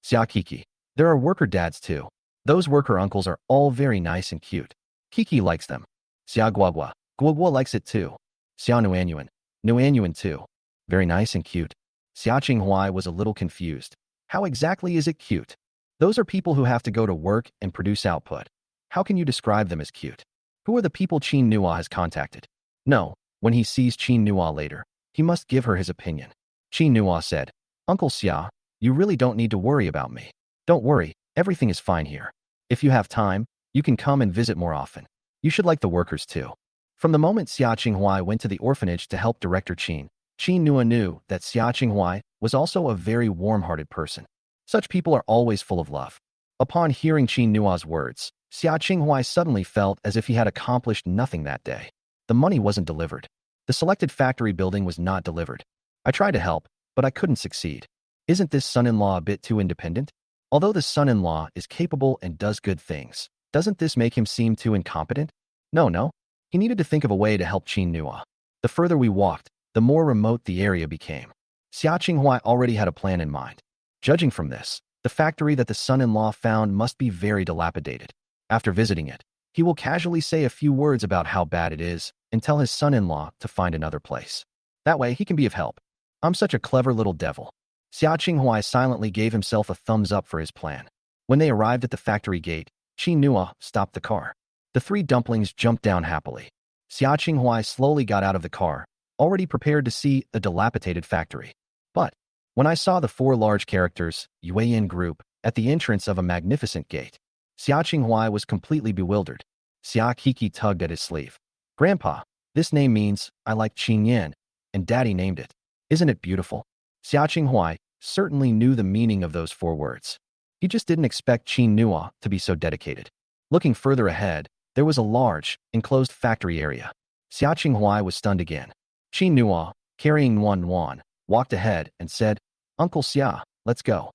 Xia Kiki. There are worker dads too. Those worker uncles are all very nice and cute. Kiki likes them. Xia Guogua. Guogua likes it too. Xia Nuanyuan. Nuanyuan too. Very nice and cute. Xia Qinghua was a little confused. How exactly is it cute? Those are people who have to go to work and produce output. How can you describe them as cute? Who are the people Qin Nua has contacted? No, when he sees Qin Nua later, he must give her his opinion. Qin Nua said, Uncle Xia, you really don't need to worry about me. Don't worry, everything is fine here. If you have time, you can come and visit more often. You should like the workers too. From the moment Xia Qinghua went to the orphanage to help Director Qin Nua knew that Xia Qinghua was also a very warm-hearted person. Such people are always full of love. Upon hearing Qin Nua's words, Xia Qinghua suddenly felt as if he had accomplished nothing that day. The money wasn't delivered. The selected factory building was not delivered. I tried to help, but I couldn't succeed. Isn't this son-in-law a bit too independent? Although the son-in-law is capable and does good things, doesn't this make him seem too incompetent? No. He needed to think of a way to help Qin Nua. The further we walked, the more remote the area became. Xia Qinghua already had a plan in mind. Judging from this, the factory that the son-in-law found must be very dilapidated. After visiting it, he will casually say a few words about how bad it is and tell his son-in-law to find another place. That way, he can be of help. I'm such a clever little devil. Xia Qinghua silently gave himself a thumbs up for his plan. When they arrived at the factory gate, Qin Nua stopped the car. The three dumplings jumped down happily. Xia Qinghua slowly got out of the car, already prepared to see a dilapidated factory. But when I saw the four large characters, Yuan group, at the entrance of a magnificent gate, Xia Qinghua was completely bewildered. Xia Kiki tugged at his sleeve. Grandpa, this name means, I like Qin Yan, and Daddy named it. Isn't it beautiful? Xia Qinghua, certainly knew the meaning of those 4 words. He just didn't expect Qin Nua to be so dedicated. Looking further ahead, there was a large, enclosed factory area. Xia Qinghuai was stunned again. Qin Nua, carrying Wan, walked ahead and said, "Uncle Xia, let's go."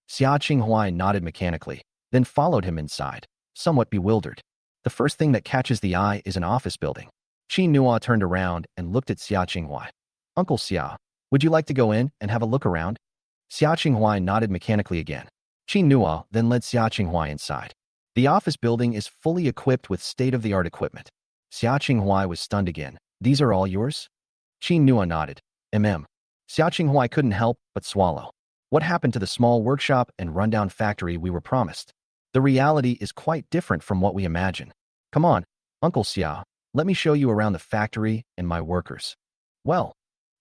Xia Qinghuai nodded mechanically, then followed him inside, somewhat bewildered. The first thing that catches the eye is an office building. Qin Nua turned around and looked at Xia Qinghuai. "Uncle Xia, would you like to go in and have a look around?" Xia Qinghuai nodded mechanically again. Qin Nua then led Xia Qinghuai inside. The office building is fully equipped with state-of-the-art equipment. Xia Qinghuai was stunned again. "These are all yours?" Qin Nua nodded. Xia Qinghuai couldn't help but swallow. What happened to the small workshop and rundown factory we were promised? The reality is quite different from what we imagine. "Come on, Uncle Xia, let me show you around the factory and my workers." "Well."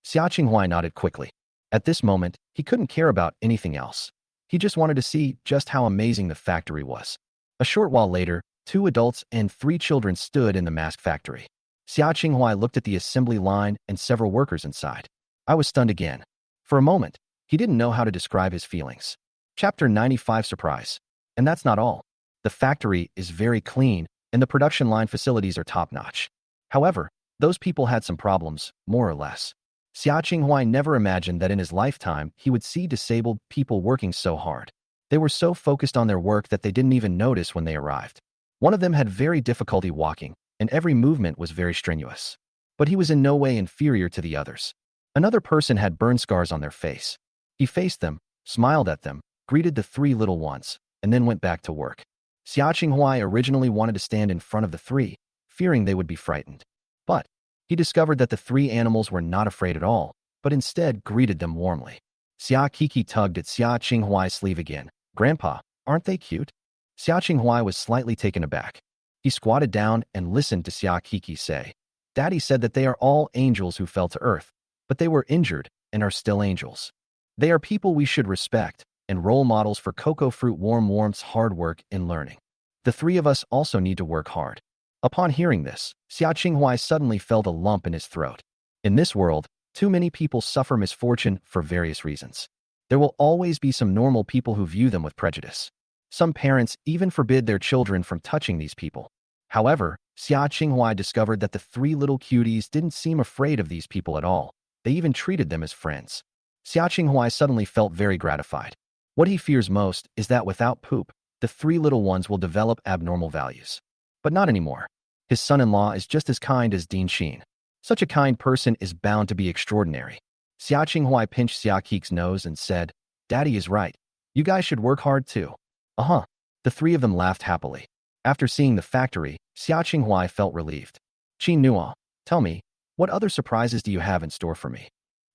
Xia Qinghuai nodded quickly. At this moment, he couldn't care about anything else. He just wanted to see just how amazing the factory was. A short while later, 2 adults and 3 children stood in the mask factory. Xia Qinghuai looked at the assembly line and several workers inside. I was stunned again. For a moment, he didn't know how to describe his feelings. Chapter 95 Surprise. And that's not all. The factory is very clean, and the production line facilities are top-notch. However, those people had some problems, more or less. Xia Qinghuai never imagined that in his lifetime he would see disabled people working so hard. They were so focused on their work that they didn't even notice when they arrived. One of them had very difficulty walking, and every movement was very strenuous. But he was in no way inferior to the others. Another person had burn scars on their face. He faced them, smiled at them, greeted the 3 little ones, and then went back to work. Xia Qinghuai originally wanted to stand in front of the 3, fearing they would be frightened. But he discovered that the 3 animals were not afraid at all, but instead greeted them warmly. Xia Kiki tugged at Xia Qinghuai's sleeve again. "Grandpa, aren't they cute?" Xia Qinghuai was slightly taken aback. He squatted down and listened to Xia Kiki say, "Daddy said that they are all angels who fell to earth, but they were injured and are still angels. They are people we should respect and role models for cocoa fruit warmth's hard work in learning. The 3 of us also need to work hard." Upon hearing this, Xia Qinghuai suddenly felt a lump in his throat. In this world, too many people suffer misfortune for various reasons. There will always be some normal people who view them with prejudice. Some parents even forbid their children from touching these people. However, Xia Qinghuai discovered that the 3 little cuties didn't seem afraid of these people at all. They even treated them as friends. Xia Qinghuai suddenly felt very gratified. What he fears most is that without poop, the 3 little ones will develop abnormal values. But not anymore. His son-in-law is just as kind as Dean Sheen. Such a kind person is bound to be extraordinary. Xia Qinghuai pinched Xia Kik's nose and said, "Daddy is right. You guys should work hard too." Uh-huh. The 3 of them laughed happily. After seeing the factory, Xia Qinghuai felt relieved. "Qin Nua, tell me, what other surprises do you have in store for me?"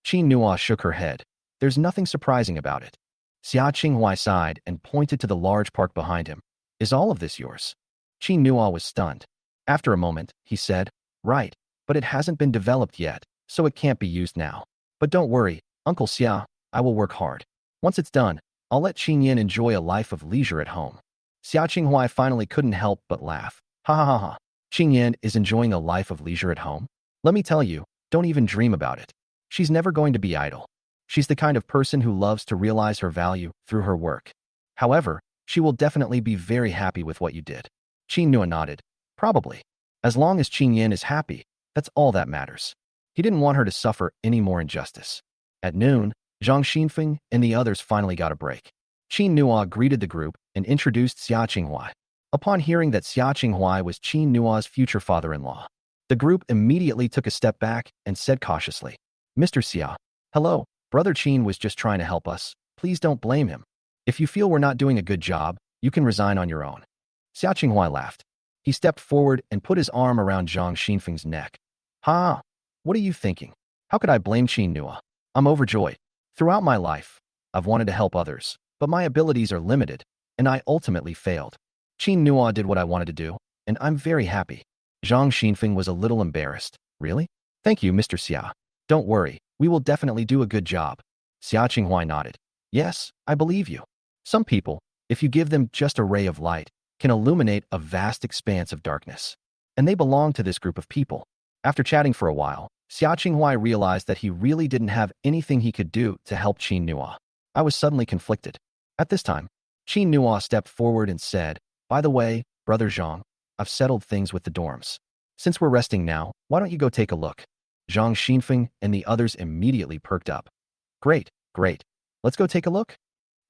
Qin Nua shook her head. "There's nothing surprising about it." Xia Qinghuai sighed and pointed to the large park behind him. "Is all of this yours?" Qin Nua was stunned. After a moment, he said, "Right, but it hasn't been developed yet, so it can't be used now. But don't worry, Uncle Xia, I will work hard. Once it's done, I'll let Qin Yin enjoy a life of leisure at home." Xia Qinghuai finally couldn't help but laugh. "Ha ha ha ha. Qin Yin is enjoying a life of leisure at home? Let me tell you, don't even dream about it. She's never going to be idle. She's the kind of person who loves to realize her value through her work. However, she will definitely be very happy with what you did." Qin Nua nodded. "Probably. As long as Qin Yin is happy, that's all that matters." He didn't want her to suffer any more injustice. At noon, Zhang Xinfeng and the others finally got a break. Qin Nua greeted the group and introduced Xia Qinghuai. Upon hearing that Xia Qinghuai was Qin Nua's future father-in-law, the group immediately took a step back and said cautiously, "Mr. Xia, hello, Brother Qin was just trying to help us. Please don't blame him. If you feel we're not doing a good job, you can resign on your own." Xia Qinghuai laughed. He stepped forward and put his arm around Zhang Xinfeng's neck. "Ha! What are you thinking? How could I blame Qin Nua? I'm overjoyed. Throughout my life, I've wanted to help others, but my abilities are limited, and I ultimately failed. Qin Nua did what I wanted to do, and I'm very happy." Zhang Xinfeng was a little embarrassed. "Really? Thank you, Mr. Xia. Don't worry, we will definitely do a good job." Xia Qinghuai nodded. "Yes, I believe you. Some people, if you give them just a ray of light, can illuminate a vast expanse of darkness. And they belong to this group of people." After chatting for a while, Xia Qinghuai realized that he really didn't have anything he could do to help Qin Nua. I was suddenly conflicted. At this time, Qin Nuo stepped forward and said, "By the way, Brother Zhang, I've settled things with the dorms. Since we're resting now, why don't you go take a look?" Zhang Xinfeng and the others immediately perked up. Great, great. Let's go take a look?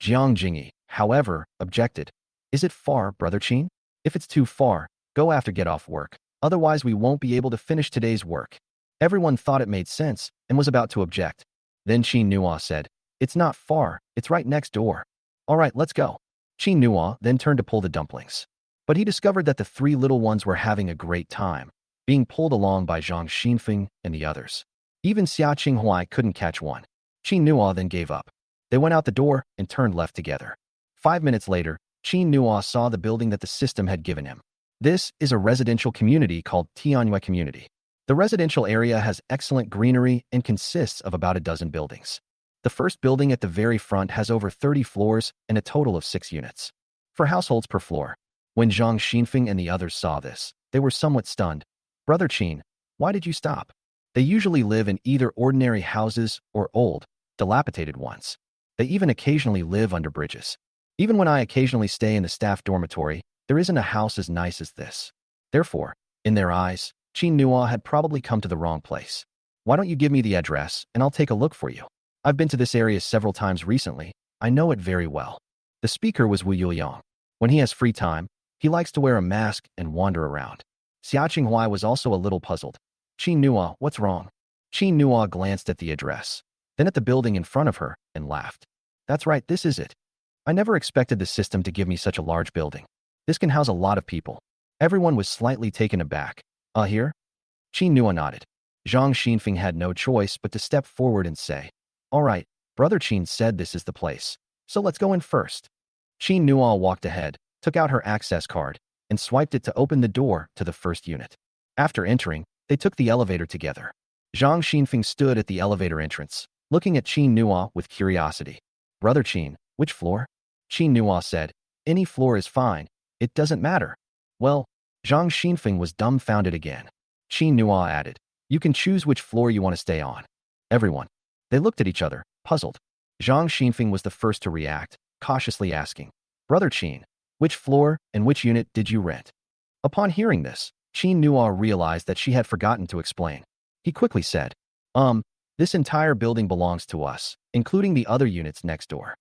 Jiang Jingyi, however, objected. Is it far, Brother Qin? If it's too far, go after get off work. Otherwise, we won't be able to finish today's work. Everyone thought it made sense and was about to object. Then Qin Nuo said, "It's not far, it's right next door. All right, let's go." Qin Nuo then turned to pull the dumplings. But he discovered that the three little ones were having a great time, being pulled along by Zhang Xinfeng and the others. Even Xia Qinghuai couldn't catch one. Qin Nuo then gave up. They went out the door and turned left together. 5 minutes later, Qin Nuo saw the building that the system had given him. This is a residential community called Tianyue Community. The residential area has excellent greenery and consists of about a dozen buildings. The first building at the very front has over 30 floors and a total of 6 units. For households per floor. When Zhang Xinfeng and the others saw this, they were somewhat stunned. Brother Qin, why did you stop? They usually live in either ordinary houses or old, dilapidated ones. They even occasionally live under bridges. Even when I occasionally stay in the staff dormitory, there isn't a house as nice as this. Therefore, in their eyes, Qin Nuo had probably come to the wrong place. Why don't you give me the address and I'll take a look for you? I've been to this area several times recently. I know it very well. The speaker was Wu Yuliang. When he has free time, he likes to wear a mask and wander around. Xia Qinghuai was also a little puzzled. Qin Nuo, what's wrong? Qin Nuo glanced at the address, then at the building in front of her, and laughed. That's right, this is it. I never expected the system to give me such a large building. This can house a lot of people. Everyone was slightly taken aback. Here? Qin Nuo nodded. Zhang Xinfeng had no choice but to step forward and say, "All right, Brother Qin said this is the place, so let's go in first." Qin Nuo walked ahead, took out her access card, and swiped it to open the door to the first unit. After entering, they took the elevator together. Zhang Xinfeng stood at the elevator entrance, looking at Qin Nuo with curiosity. "Brother Qin, which floor?" Qin Nuo said, "Any floor is fine. It doesn't matter." Well, Zhang Xinfeng was dumbfounded again. Qin Nuo added, "You can choose which floor you want to stay on." Everyone. They looked at each other, puzzled. Zhang Xinfeng was the first to react, cautiously asking, "Brother Qin, which floor and which unit did you rent?" Upon hearing this, Qin Nuo realized that she had forgotten to explain. He quickly said, This entire building belongs to us, including the other units next door.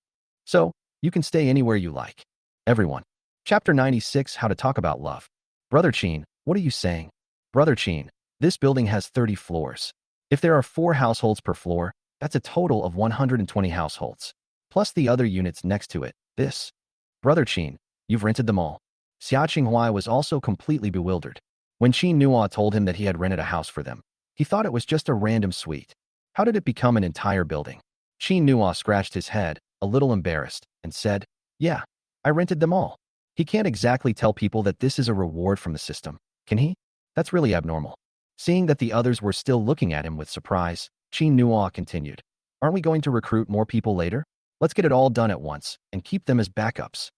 So, you can stay anywhere you like." Everyone. Chapter 96, How to Talk About Love. "Brother Qin, what are you saying?" "Brother Qin, this building has 30 floors. If there are 4 households per floor, that's a total of 120 households. Plus the other units next to it, this. Brother Qin, you've rented them all." Xia Qinghuai was also completely bewildered. When Qin Nuo told him that he had rented a house for them, he thought it was just a random suite. How did it become an entire building? Qin Nuo scratched his head, a little embarrassed, and said, "Yeah, I rented them all." He can't exactly tell people that this is a reward from the system, can he? That's really abnormal. Seeing that the others were still looking at him with surprise, Qin Nuo continued, "Aren't we going to recruit more people later? Let's get it all done at once and keep them as backups."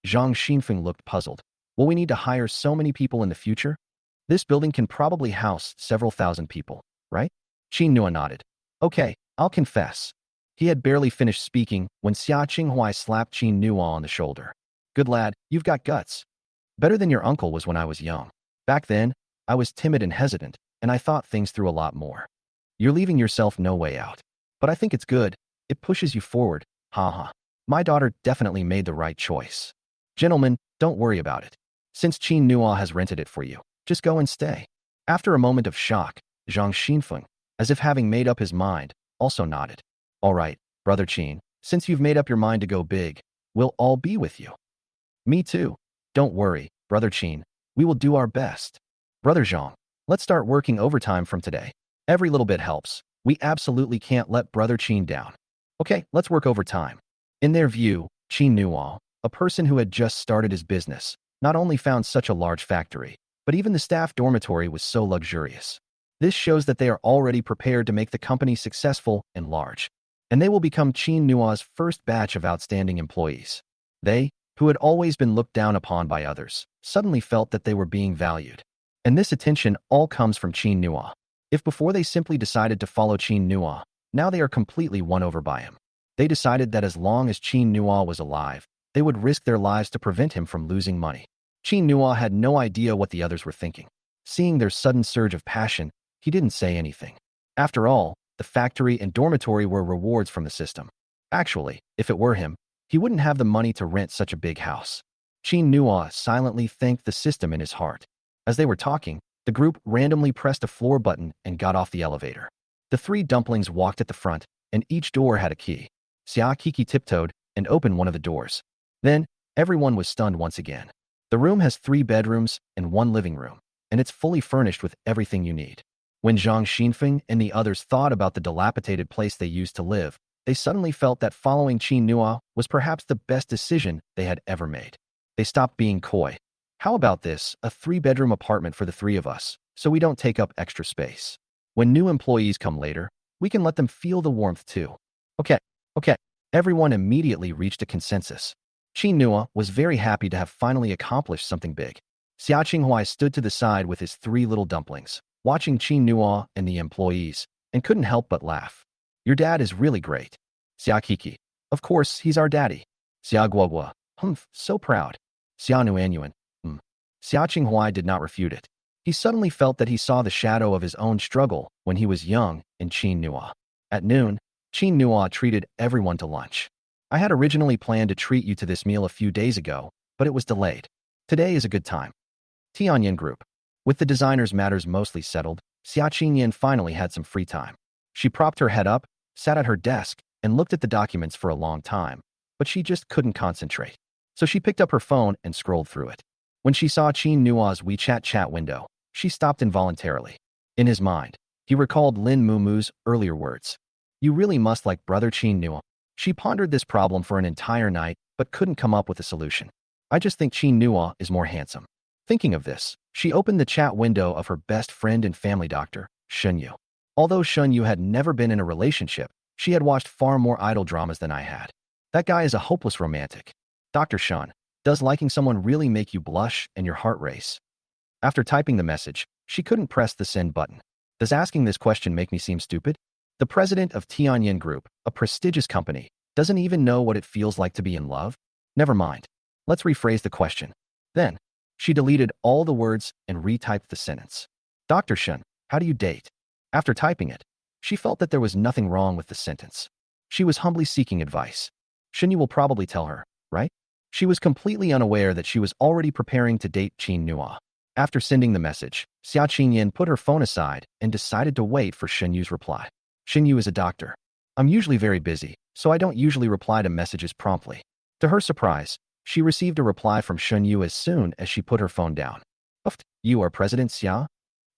Zhang Xinfeng looked puzzled. "Will we need to hire so many people in the future? This building can probably house several thousand people, right?" Qin Nuo nodded. "Okay, I'll confess." He had barely finished speaking when Xia Qinghuai slapped Qin Nuo on the shoulder. "Good lad, you've got guts. Better than your uncle was when I was young. Back then, I was timid and hesitant, and I thought things through a lot more. You're leaving yourself no way out. But I think it's good. It pushes you forward. Haha. My daughter definitely made the right choice. Gentlemen, don't worry about it. Since Qin Nuo has rented it for you, just go and stay." After a moment of shock, Zhang Xinfeng, as if having made up his mind, also nodded. "All right, Brother Qin, since you've made up your mind to go big, we'll all be with you." "Me too. Don't worry, Brother Qin. We will do our best." "Brother Zhang, let's start working overtime from today. Every little bit helps. We absolutely can't let Brother Qin down." "Okay, let's work overtime." In their view, Qin Nuo, a person who had just started his business, not only found such a large factory, but even the staff dormitory was so luxurious. This shows that they are already prepared to make the company successful and large, and they will become Qin Nuo's first batch of outstanding employees. They, who had always been looked down upon by others, suddenly felt that they were being valued. And this attention all comes from Qin Nuo. If before they simply decided to follow Qin Nuo, now they are completely won over by him. They decided that as long as Qin Nua was alive, they would risk their lives to prevent him from losing money. Qin Nua had no idea what the others were thinking. Seeing their sudden surge of passion, he didn't say anything. After all, the factory and dormitory were rewards from the system. Actually, if it were him, he wouldn't have the money to rent such a big house. Qin Nua silently thanked the system in his heart. As they were talking, the group randomly pressed a floor button and got off the elevator. The three dumplings walked at the front, and each door had a key. Xia Kiki tiptoed and opened one of the doors. Then, everyone was stunned once again. The room has 3 bedrooms and 1 living room, and it's fully furnished with everything you need. When Zhang Xinfeng and the others thought about the dilapidated place they used to live, they suddenly felt that following Qin Nua was perhaps the best decision they had ever made. They stopped being coy. How about this, a 3-bedroom apartment for the 3 of us, so we don't take up extra space? When new employees come later, we can let them feel the warmth too. Okay. Everyone immediately reached a consensus. Qin Nua was very happy to have finally accomplished something big. Xia Qinghuai stood to the side with his 3 little dumplings, watching Qin Nua and the employees, and couldn't help but laugh. Your dad is really great. Xia Kiki. Of course, he's our daddy. Xia Guogua. So proud. Xia Nuanyuan. Xia Qinghuai did not refute it. He suddenly felt that he saw the shadow of his own struggle when he was young in Qin Nua. At noon, Qin Nua treated everyone to lunch. I had originally planned to treat you to this meal a few days ago, but it was delayed. Today is a good time. Tianyin Group. With the designer's matters mostly settled, Xia Qingyin finally had some free time. She propped her head up, sat at her desk, and looked at the documents for a long time, but she just couldn't concentrate. So she picked up her phone and scrolled through it. When she saw Qin Nua's WeChat chat window, she stopped involuntarily. In his mind, he recalled Lin Mumu's earlier words. You really must like brother Qin Nua. She pondered this problem for an entire night, but couldn't come up with a solution. I just think Qin Nua is more handsome. Thinking of this, she opened the chat window of her best friend and family doctor, Shen Yu. Although Shen Yu had never been in a relationship, she had watched far more idol dramas than I had. That guy is a hopeless romantic. Dr. Shen, does liking someone really make you blush and your heart race? After typing the message, she couldn't press the send button. Does asking this question make me seem stupid? The president of Tianyin Group, a prestigious company, doesn't even know what it feels like to be in love? Never mind. Let's rephrase the question. Then, she deleted all the words and retyped the sentence. Dr. Shen, how do you date? After typing it, she felt that there was nothing wrong with the sentence. She was humbly seeking advice. Shen Yu will probably tell her, right? She was completely unaware that she was already preparing to date Qin Nua. After sending the message, Xia Qingyin put her phone aside and decided to wait for Shen Yu's reply. Shen Yu is a doctor. I'm usually very busy, so I don't usually reply to messages promptly. To her surprise, she received a reply from Shen Yu as soon as she put her phone down. You are President Xia?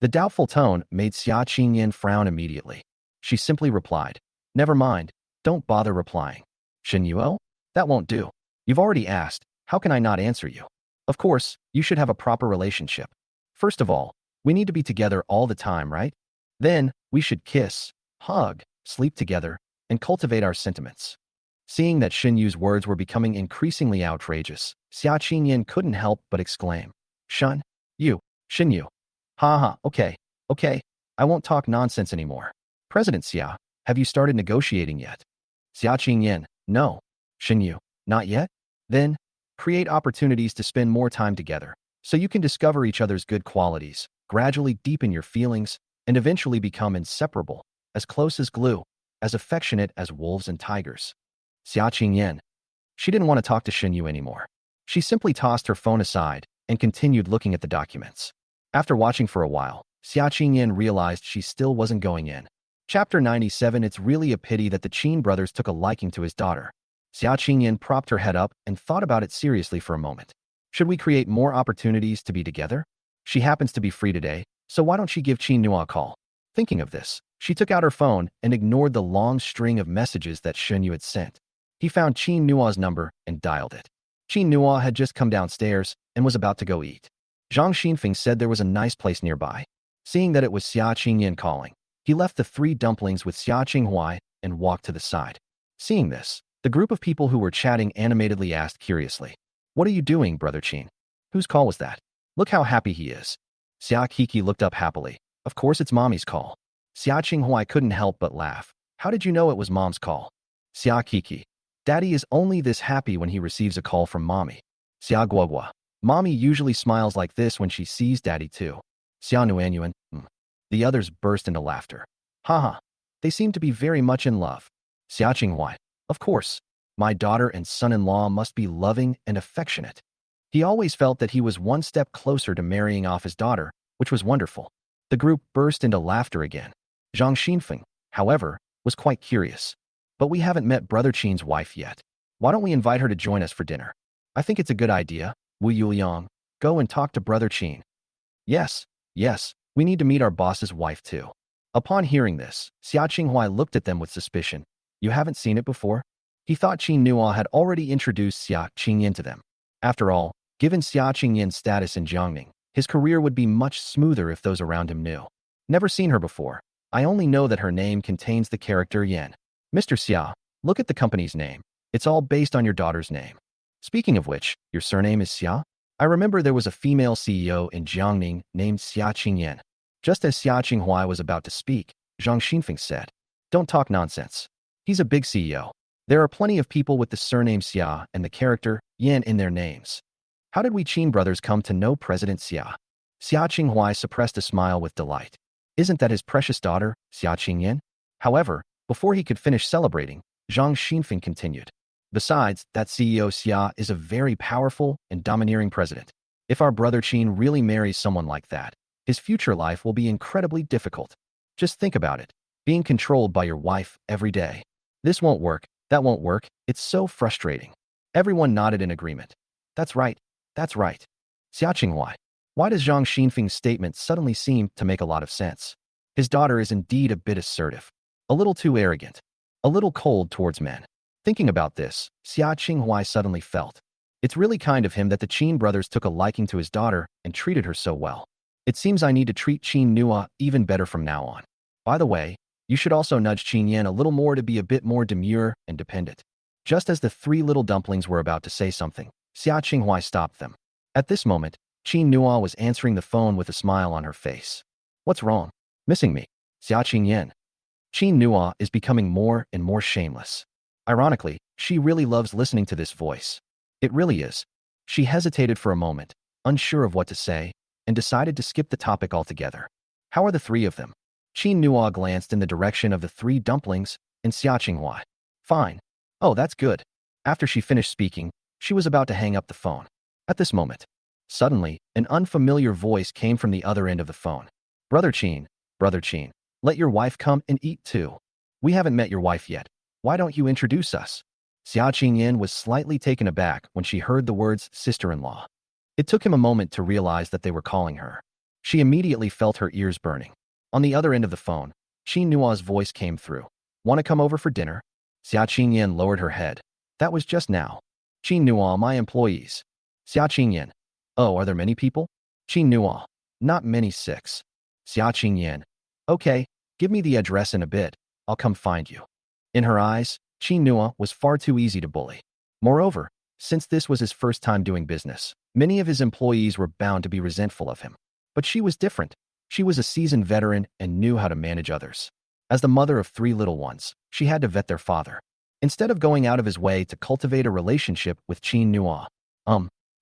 The doubtful tone made Xia Qingyin frown immediately. She simply replied, never mind, don't bother replying. Shen Yu, oh, that won't do. You've already asked, how can I not answer you? Of course, you should have a proper relationship. First of all, we need to be together all the time, right? Then, we should kiss, hug, sleep together, and cultivate our sentiments. Seeing that Shen Yu's words were becoming increasingly outrageous, Xia Qingyin couldn't help but exclaim, Shen Yu. Okay, I won't talk nonsense anymore. President Xia, have you started negotiating yet? Xia Qingyin, no. Shen Yu, not yet? Then, create opportunities to spend more time together, so you can discover each other's good qualities, gradually deepen your feelings, and eventually become inseparable, as close as glue, as affectionate as wolves and tigers. Xia Qingyin. She didn't want to talk to Shen Yu anymore. She simply tossed her phone aside and continued looking at the documents. After watching for a while, Xia Qingyin realized she still wasn't going in. Chapter 97. It's really a pity that the Qin brothers took a liking to his daughter. Xia Qingyin propped her head up and thought about it seriously for a moment. Should we create more opportunities to be together? She happens to be free today, so why don't she give Qin Nua a call? Thinking of this, she took out her phone and ignored the long string of messages that Shen Yu had sent. He found Qin Nua's number and dialed it. Qin Nua had just come downstairs and was about to go eat. Zhang Xinfeng said there was a nice place nearby. Seeing that it was Xia Qingyin calling, he left the 3 dumplings with Xia Qinghuai and walked to the side. Seeing this, the group of people who were chatting animatedly asked curiously, What are you doing, Brother Qin? Whose call was that? Look how happy he is. Xia Kiki looked up happily. Of course it's Mommy's call. Xia Qinghuai couldn't help but laugh. How did you know it was Mom's call? Xia Kiki. Daddy is only this happy when he receives a call from mommy. Xia Guogua. Mommy usually smiles like this when she sees daddy too. Xia Nuanyuan. The others burst into laughter. Haha. They seem to be very much in love. Xia Qinghuai. Of course. My daughter and son-in-law must be loving and affectionate. He always felt that he was one step closer to marrying off his daughter, which was wonderful. The group burst into laughter again. Zhang Xinfeng, however, was quite curious. But we haven't met Brother Qin's wife yet. Why don't we invite her to join us for dinner? I think it's a good idea. Wu Yuliang, go and talk to Brother Qin. Yes, we need to meet our boss's wife too. Upon hearing this, Xia Qinghuai looked at them with suspicion. You haven't seen it before? He thought Qin Nua had already introduced Xia Qingyan to them. After all, given Xia Qingyan's status in Jiangning, his career would be much smoother if those around him knew. Never seen her before. I only know that her name contains the character Yan. Mr. Xia, look at the company's name. It's all based on your daughter's name. Speaking of which, your surname is Xia? I remember there was a female CEO in Jiangning named Xia Qingyan. Just as Xia Qinghuai was about to speak, Zhang Xinfeng said, Don't talk nonsense. He's a big CEO. There are plenty of people with the surname Xia and the character Yan in their names. How did we Qin brothers come to know President Xia? Xia Qinghuai suppressed a smile with delight. Isn't that his precious daughter, Xia Qingyan? However, before he could finish celebrating, Zhang Xinfeng continued. Besides, that CEO Xia is a very powerful and domineering president. If our brother Qin really marries someone like that, his future life will be incredibly difficult. Just think about it, being controlled by your wife every day. This won't work, that won't work, it's so frustrating. Everyone nodded in agreement. That's right. Xia Qinghuai. Why does Zhang Xinfeng's statement suddenly seem to make a lot of sense? His daughter is indeed a bit assertive, a little too arrogant, a little cold towards men. Thinking about this, Xia Qinghuai suddenly felt. It's really kind of him that the Qin brothers took a liking to his daughter and treated her so well. It seems I need to treat Qin Nua even better from now on. By the way, you should also nudge Qin Yan a little more to be a bit more demure and dependent. Just as the three little dumplings were about to say something, Xia Qinghuai stopped them. At this moment, Qin Nua was answering the phone with a smile on her face. What's wrong? Missing me? Xia Qingyan. Qin Nua is becoming more and more shameless. Ironically, she really loves listening to this voice. It really is. She hesitated for a moment, unsure of what to say, and decided to skip the topic altogether. How are the three of them? Qin Nua glanced in the direction of the three dumplings and Xia Qinghuai. Fine. Oh, that's good. After she finished speaking, she was about to hang up the phone. At this moment, suddenly, an unfamiliar voice came from the other end of the phone. Brother Qin, let your wife come and eat too. We haven't met your wife yet. Why don't you introduce us? Xia Qingyan was slightly taken aback when she heard the words sister-in-law. It took him a moment to realize that they were calling her. She immediately felt her ears burning. On the other end of the phone, Qin Nua's voice came through. Want to come over for dinner? Xia Qingyan lowered her head. That was just now. Qin Nua, my employees. Xia Qingyan. Oh, are there many people? Qin Nua. Not many, 6. Xia Qingyan. Okay, give me the address in a bit. I'll come find you. In her eyes, Qin Nua was far too easy to bully. Moreover, since this was his first time doing business, many of his employees were bound to be resentful of him. But she was different. She was a seasoned veteran and knew how to manage others. As the mother of 3 little ones, she had to vet their father. Instead of going out of his way to cultivate a relationship with Qin Nua.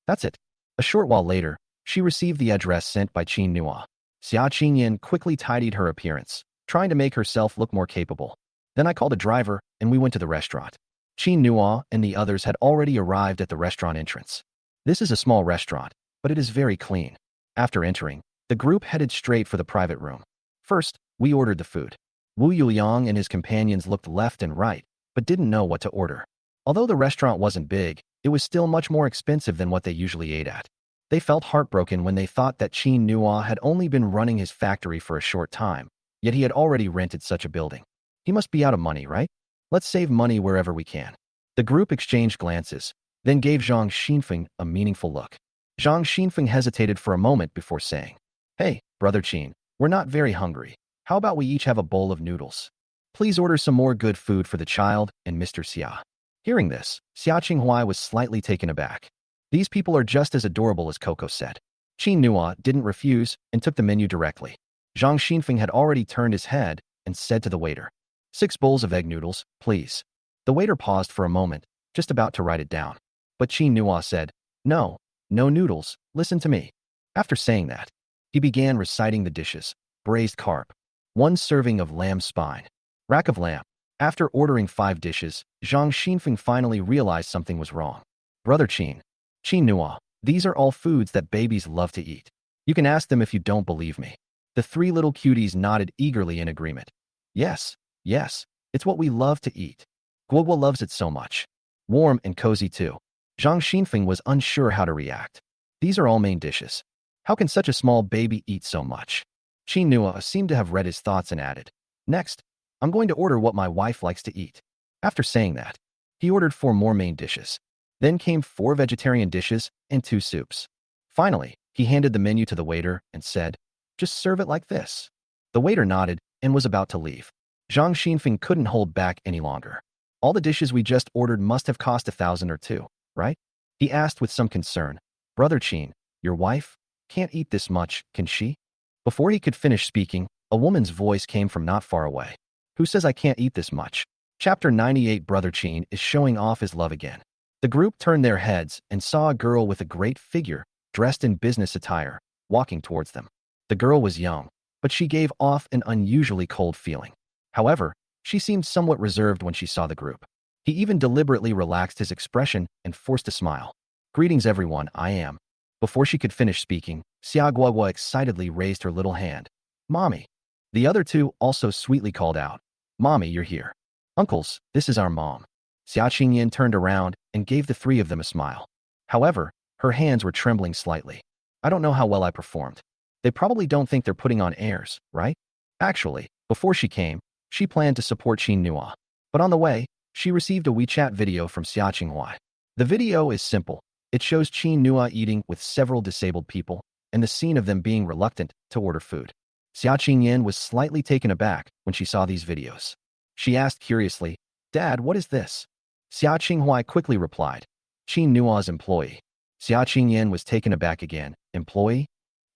That's it. A short while later, she received the address sent by Qin Nua. Xia Qingyan quickly tidied her appearance, trying to make herself look more capable. Then I called a driver, and we went to the restaurant. Qin Nua and the others had already arrived at the restaurant entrance. This is a small restaurant, but it is very clean. After entering, the group headed straight for the private room. First, we ordered the food. Wu Yuliang and his companions looked left and right, but didn't know what to order. Although the restaurant wasn't big, it was still much more expensive than what they usually ate at. They felt heartbroken when they thought that Qin Nua had only been running his factory for a short time, yet he had already rented such a building. He must be out of money, right? Let's save money wherever we can. The group exchanged glances, then gave Zhang Xinfeng a meaningful look. Zhang Xinfeng hesitated for a moment before saying, Hey, Brother Qin, we're not very hungry. How about we each have a bowl of noodles? Please order some more good food for the child and Mr. Xia. Hearing this, Xia Qinghuai was slightly taken aback. These people are just as adorable as Coco said. Qin Nua didn't refuse and took the menu directly. Zhang Xinfeng had already turned his head and said to the waiter, 6 bowls of egg noodles, please. The waiter paused for a moment, just about to write it down. But Qin Nua said, "No, no noodles, listen to me." After saying that, he began reciting the dishes: braised carp, 1 serving of lamb spine, rack of lamb. After ordering 5 dishes, Zhang Xinfeng finally realized something was wrong. "Brother Qin Nua, these are all foods that babies love to eat. You can ask them if you don't believe me." The 3 little cuties nodded eagerly in agreement. "Yes, yes, it's what we love to eat. Guogua loves it so much. Warm and cozy too." Zhang Xinfeng was unsure how to react. These are all main dishes. How can such a small baby eat so much? Qin Nua seemed to have read his thoughts and added, "Next, I'm going to order what my wife likes to eat." After saying that, he ordered 4 more main dishes. Then came 4 vegetarian dishes and 2 soups. Finally, he handed the menu to the waiter and said, "Just serve it like this." The waiter nodded and was about to leave. Zhang Xinfeng couldn't hold back any longer. "All the dishes we just ordered must have cost 1,000 or 2, right?" He asked with some concern. "Brother Qin, your wife can't eat this much, can she?" Before he could finish speaking, a woman's voice came from not far away. "Who says I can't eat this much?" Chapter 98. Brother Qin is showing off his love again. The group turned their heads and saw a girl with a great figure, dressed in business attire, walking towards them. The girl was young, but she gave off an unusually cold feeling. However, she seemed somewhat reserved when she saw the group. He even deliberately relaxed his expression and forced a smile. "Greetings everyone, I am." Before she could finish speaking, Xia Guogua excitedly raised her little hand. "Mommy." The other 2 also sweetly called out, "Mommy, you're here." "Uncles, this is our mom." Xia Qingyan turned around and gave the 3 of them a smile. However, her hands were trembling slightly. "I don't know how well I performed. They probably don't think they're putting on airs, right?" Actually, before she came, she planned to support Qin Nua. But on the way, she received a WeChat video from Xia Qinghua. The video is simple. It shows Qin Nua eating with several disabled people, and the scene of them being reluctant to order food. Xia Qingyan was slightly taken aback when she saw these videos. She asked curiously, "Dad, what is this?" Xia Qinghua quickly replied, "Qin Nua's employee." Xia Qingyan was taken aback again. "Employee?"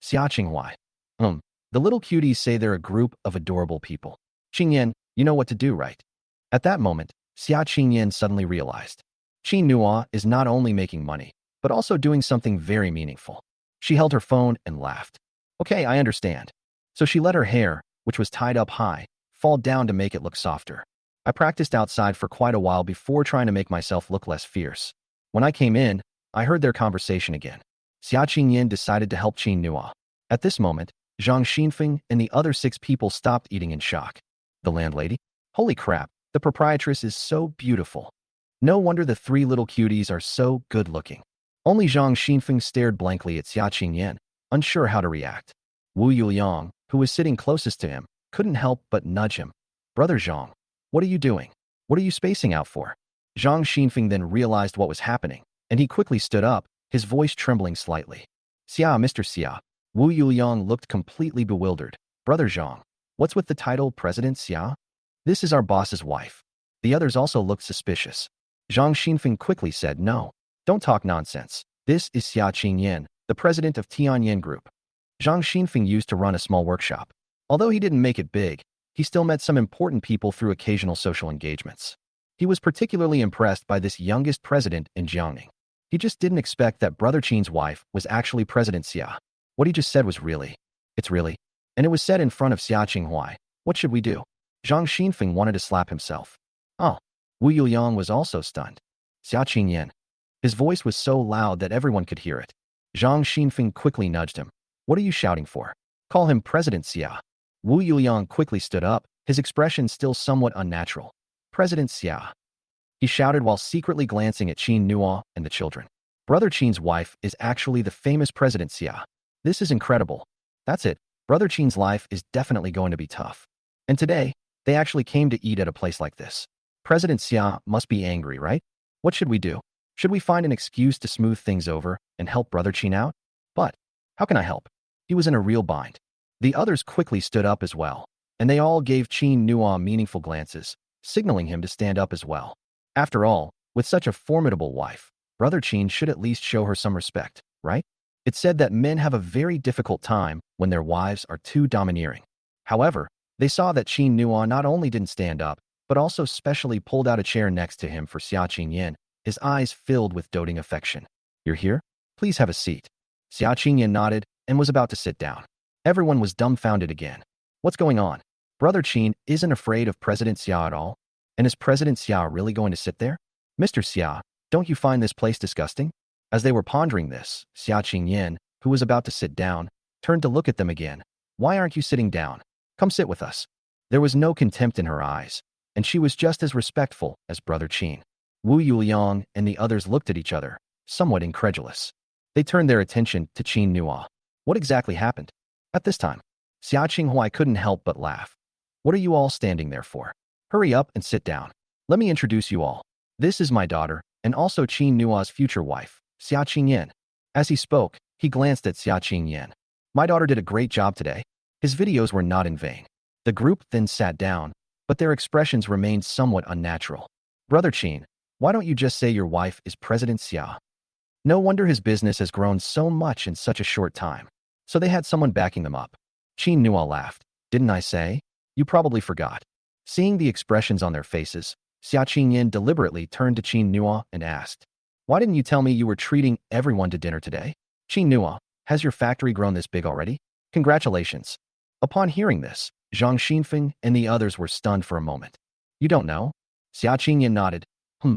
Xia Qinghua. The little cuties say they're a group of adorable people. "Qingyan, you know what to do, right?" At that moment, Xia Qingyan suddenly realized. Qin Nua is not only making money, but also doing something very meaningful. She held her phone and laughed. "Okay, I understand." So she let her hair, which was tied up high, fall down to make it look softer. "I practiced outside for quite a while before trying to make myself look less fierce. When I came in, I heard their conversation again." Xia Qingyan decided to help Qin Nua. At this moment, Zhang Xinfeng and the other 6 people stopped eating in shock. "The landlady? Holy crap, the proprietress is so beautiful. No wonder the 3 little cuties are so good-looking." Only Zhang Xinfeng stared blankly at Xia Qingyan, unsure how to react. Wu Yuliang, who was sitting closest to him, couldn't help but nudge him. "Brother Zhang, what are you doing? What are you spacing out for?" Zhang Xinfeng then realized what was happening, and he quickly stood up, his voice trembling slightly. "Xia, Mr. Xia." Wu Yuliang looked completely bewildered. "Brother Zhang, what's with the title President Xia? This is our boss's wife." The others also looked suspicious. Zhang Xinfeng quickly said, "No, don't talk nonsense. This is Xia Qingyan, the president of Tianyan Group." Zhang Xinfeng used to run a small workshop. Although he didn't make it big, he still met some important people through occasional social engagements. He was particularly impressed by this youngest president in Jiangning. He just didn't expect that Brother Qin's wife was actually President Xia. What he just said was it's really. And it was said in front of Xia Qinghua. "What should we do?" Zhang Xinfeng wanted to slap himself. "Oh." Wu Yuliang was also stunned. "Xia Qingyan." His voice was so loud that everyone could hear it. Zhang Xinfeng quickly nudged him. "What are you shouting for? Call him President Xia." Wu Yuliang quickly stood up, his expression still somewhat unnatural. "President Xia," he shouted while secretly glancing at Qin Nua and the children. "Brother Qin's wife is actually the famous President Xia. This is incredible. That's it. Brother Qin's life is definitely going to be tough. And today, they actually came to eat at a place like this. President Xia must be angry, right? What should we do? Should we find an excuse to smooth things over and help Brother Qin out? But how can I help?" He was in a real bind. The others quickly stood up as well, and they all gave Qin Nua meaningful glances, signaling him to stand up as well. After all, with such a formidable wife, Brother Qin should at least show her some respect, right? It's said that men have a very difficult time when their wives are too domineering. However, they saw that Qin Nua not only didn't stand up, but also specially pulled out a chair next to him for Xia Qingyan, his eyes filled with doting affection. "You're here? Please have a seat." Xia Qingyan nodded and was about to sit down. Everyone was dumbfounded again. What's going on? Brother Qin isn't afraid of President Xia at all? And is President Xia really going to sit there? Mr. Xia, don't you find this place disgusting? As they were pondering this, Xia Qingyan, who was about to sit down, turned to look at them again. "Why aren't you sitting down? Come sit with us." There was no contempt in her eyes, and she was just as respectful as Brother Qin. Wu Yuliang and the others looked at each other, somewhat incredulous. They turned their attention to Qin Nua. What exactly happened? At this time, Xia Qinghuai couldn't help but laugh. "What are you all standing there for? Hurry up and sit down. Let me introduce you all. This is my daughter, and also Qin Nua's future wife, Xia Qingyan." As he spoke, he glanced at Xia Qingyan. "My daughter did a great job today." His videos were not in vain. The group then sat down, but their expressions remained somewhat unnatural. "Brother Qin, why don't you just say your wife is President Xia?" No wonder his business has grown so much in such a short time. So they had someone backing them up. Qin Nua laughed. "Didn't I say? You probably forgot." Seeing the expressions on their faces, Xia Qingyan deliberately turned to Qin Nua and asked, "Why didn't you tell me you were treating everyone to dinner today? Qin Nua, has your factory grown this big already? Congratulations." Upon hearing this, Zhang Xinfeng and the others were stunned for a moment. "You don't know?" Xia Qingyan nodded.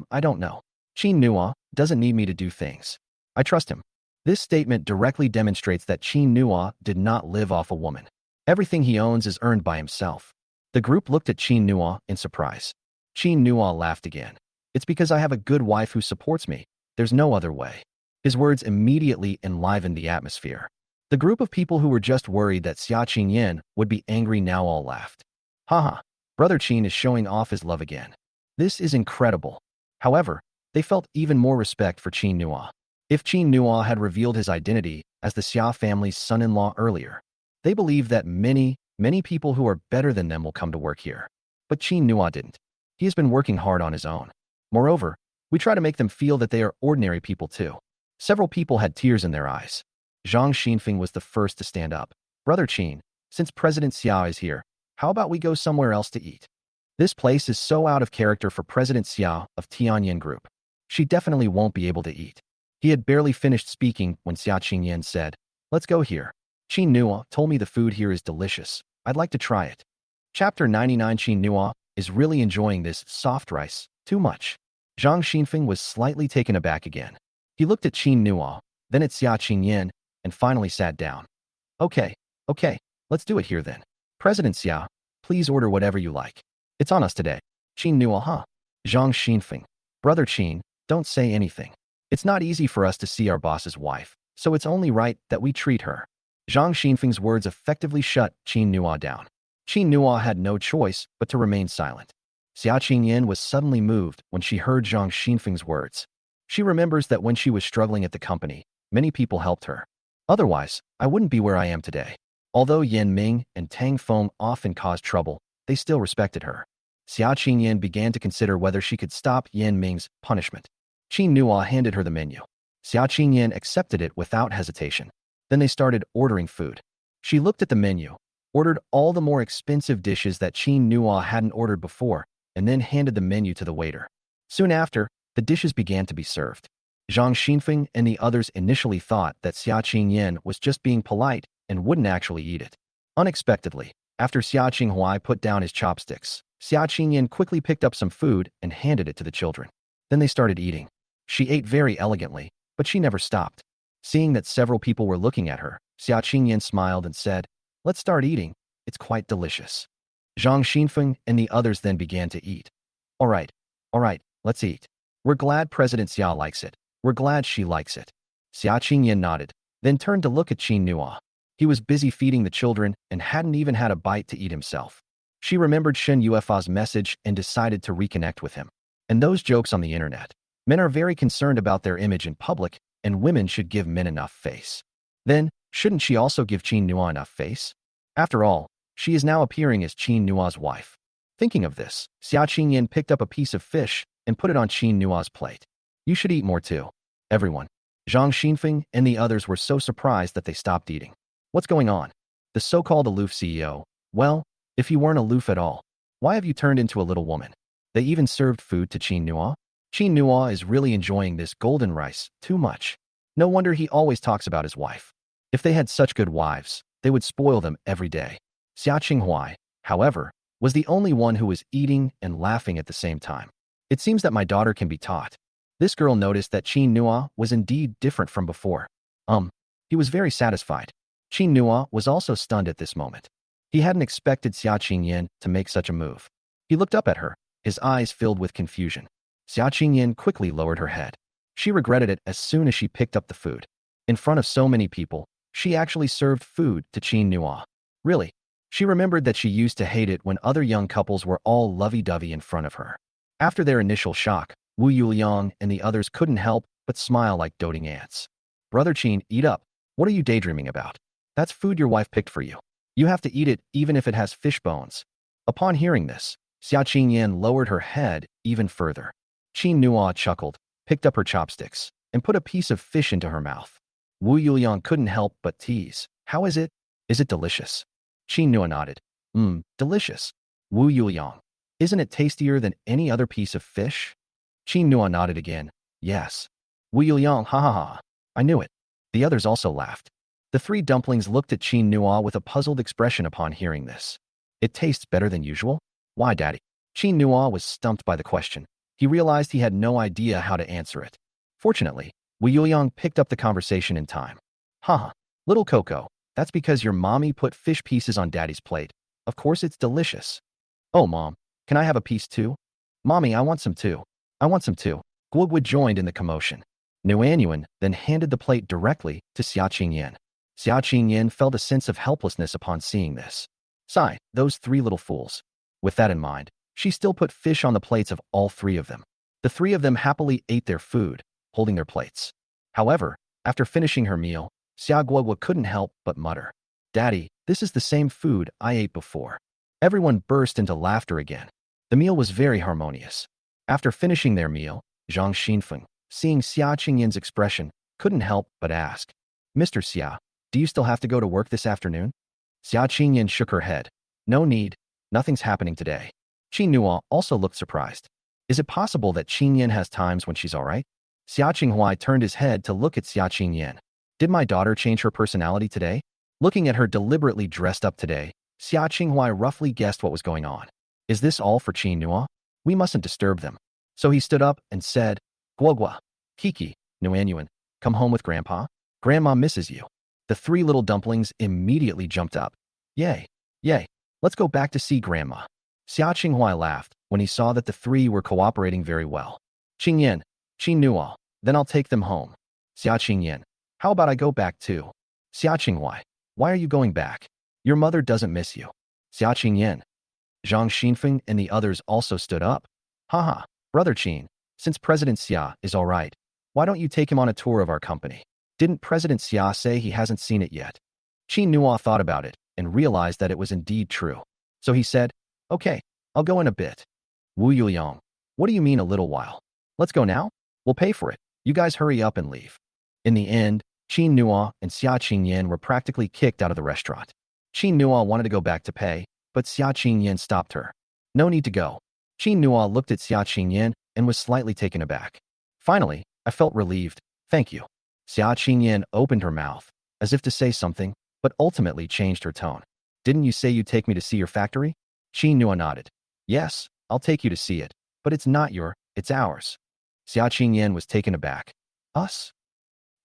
I don't know. Qin Nua doesn't need me to do things. I trust him." This statement directly demonstrates that Qin Nua did not live off a woman. Everything he owns is earned by himself. The group looked at Qin Nua in surprise. Qin Nua laughed again. "It's because I have a good wife who supports me. There's no other way." His words immediately enlivened the atmosphere. The group of people who were just worried that Xia Qingyan would be angry now all laughed. "Haha, Brother Qin is showing off his love again. This is incredible." However, they felt even more respect for Qin Nua. If Qin Nua had revealed his identity as the Xia family's son-in-law earlier, they believe that many people who are better than them will come to work here. But Qin Nua didn't. He has been working hard on his own. Moreover, we try to make them feel that they are ordinary people too. Several people had tears in their eyes. Zhang Xinfeng was the first to stand up. "Brother Qin, since President Xia is here, how about we go somewhere else to eat? This place is so out of character for President Xia of Tianyan Group. She definitely won't be able to eat." He had barely finished speaking when Xia Qingyan said, "Let's go here. Qin Nua told me the food here is delicious. I'd like to try it." Chapter 99. Qin Nua is really enjoying this soft rice too much. Zhang Xinfeng was slightly taken aback again. He looked at Qin Nua, then at Xia Qingyan, and finally sat down. Okay, let's do it here then. President Xia, please order whatever you like. It's on us today." Qin Nua, huh? Zhang Xinfeng. "Brother Qin, don't say anything. It's not easy for us to see our boss's wife, so it's only right that we treat her." Zhang Xinfeng's words effectively shut Qin Nua down. Qin Nua had no choice but to remain silent. Xia Qingyan was suddenly moved when she heard Zhang Xinfeng's words. She remembers that when she was struggling at the company, many people helped her. Otherwise, I wouldn't be where I am today. Although Yan Ming and Tang Feng often caused trouble, they still respected her. Xia Qingyan began to consider whether she could stop Yan Ming's punishment. Qin Nua handed her the menu. Xia Qingyan accepted it without hesitation. Then they started ordering food. She looked at the menu, ordered all the more expensive dishes that Qin Nua hadn't ordered before, and then handed the menu to the waiter. Soon after, the dishes began to be served. Zhang Xinfeng and the others initially thought that Xia Qingyan was just being polite and wouldn't actually eat it. Unexpectedly, after Xia Qinghuai put down his chopsticks, Xia Qingyan quickly picked up some food and handed it to the children. Then they started eating. She ate very elegantly, but she never stopped. Seeing that several people were looking at her, Xia Qingyan smiled and said, "Let's start eating. It's quite delicious." Zhang Xinfeng and the others then began to eat. All right, let's eat. We're glad President Xia likes it. We're glad she likes it." Xia Qingyan nodded, then turned to look at Qin Nua. He was busy feeding the children and hadn't even had a bite to eat himself. She remembered Shen Yuefa's message and decided to reconnect with him. And those jokes on the internet. Men are very concerned about their image in public, and women should give men enough face. Then, shouldn't she also give Qin Nua enough face? After all, she is now appearing as Qin Nua's wife. Thinking of this, Xia Qingyan picked up a piece of fish and put it on Qin Nua's plate. "You should eat more too." Everyone. Zhang Xinfeng and the others were so surprised that they stopped eating. What's going on? The so-called aloof CEO. Well, if you weren't aloof at all, why have you turned into a little woman? They even served food to Qin Nua. Qin Nua is really enjoying this golden rice too much. No wonder he always talks about his wife. If they had such good wives, they would spoil them every day. Xia Qinghuai, however, was the only one who was eating and laughing at the same time. It seems that my daughter can be taught. This girl noticed that Qin Nua was indeed different from before. He was very satisfied. Qin Nua was also stunned at this moment. He hadn't expected Xia Qingyan to make such a move. He looked up at her, his eyes filled with confusion. Xia Qingyan quickly lowered her head. She regretted it as soon as she picked up the food. In front of so many people, she actually served food to Qin Nua. Really? She remembered that she used to hate it when other young couples were all lovey-dovey in front of her. After their initial shock, Wu Yuliang and the others couldn't help but smile like doting ants. Brother Qin, eat up. What are you daydreaming about? That's food your wife picked for you. You have to eat it even if it has fish bones. Upon hearing this, Xia Qingyan lowered her head even further. Qin Nua chuckled, picked up her chopsticks, and put a piece of fish into her mouth. Wu Yuliang couldn't help but tease. How is it? Is it delicious? Qin Nua nodded. Delicious. Wu Yuliang. Isn't it tastier than any other piece of fish? Qin Nua nodded again. Yes. Wu Yuliang, ha ha ha. I knew it. The others also laughed. The three dumplings looked at Qin Nua with a puzzled expression upon hearing this. It tastes better than usual? Why, Daddy? Qin Nua was stumped by the question. He realized he had no idea how to answer it. Fortunately, Wu Yuliang picked up the conversation in time. Haha, little Coco, that's because your mommy put fish pieces on Daddy's plate. Of course it's delicious. Oh, Mom, can I have a piece too? Mommy, I want some too. I want some too. Guogwa joined in the commotion. Nuanyuan then handed the plate directly to Xia Qingyan. Xia Qingyan felt a sense of helplessness upon seeing this. Sigh, those three little fools. With that in mind, she still put fish on the plates of all three of them. The three of them happily ate their food, holding their plates. However, after finishing her meal, Xia Guogwa couldn't help but mutter, Daddy, this is the same food I ate before. Everyone burst into laughter again. The meal was very harmonious. After finishing their meal, Zhang Xinfeng, seeing Xia Qingyan's expression, couldn't help but ask, Mr. Xia, do you still have to go to work this afternoon? Xia Qingyan shook her head. No need, nothing's happening today. Qin Nua also looked surprised. Is it possible that Qingyan has times when she's alright? Xia Qinghuai turned his head to look at Xia Qingyan. Did my daughter change her personality today? Looking at her deliberately dressed up today, Xia Qinghuai roughly guessed what was going on. Is this all for Qin Nua? We mustn't disturb them. So he stood up and said, Guogwa, Kiki, Nuanyuan, come home with Grandpa. Grandma misses you. The three little dumplings immediately jumped up. Yay, yay, let's go back to see Grandma. Xia Qinghuai laughed when he saw that the three were cooperating very well. Qingyan, Qin Nua, then I'll take them home. Xia Qingyan, how about I go back too? Xia Qinghuai, why are you going back? Your mother doesn't miss you. Xia Qingyan. Zhang Xinfeng and the others also stood up. Haha, Brother Qin, since President Xia is alright, why don't you take him on a tour of our company? Didn't President Xia say he hasn't seen it yet? Qin Nua thought about it and realized that it was indeed true. So he said, okay, I'll go in a bit. Wu Yuliang, what do you mean a little while? Let's go now? We'll pay for it. You guys hurry up and leave. In the end, Qin Nua and Xia Qingyan were practically kicked out of the restaurant. Qin Nua wanted to go back to pay, but Xia Qingyan stopped her. No need to go. Qin Nua looked at Xia Qingyan and was slightly taken aback. Finally, I felt relieved. Thank you. Xia Qingyan opened her mouth, as if to say something, but ultimately changed her tone. Didn't you say you'd take me to see your factory? Qin Nua nodded. Yes, I'll take you to see it, but it's not it's ours. Xia Qingyan was taken aback. Us?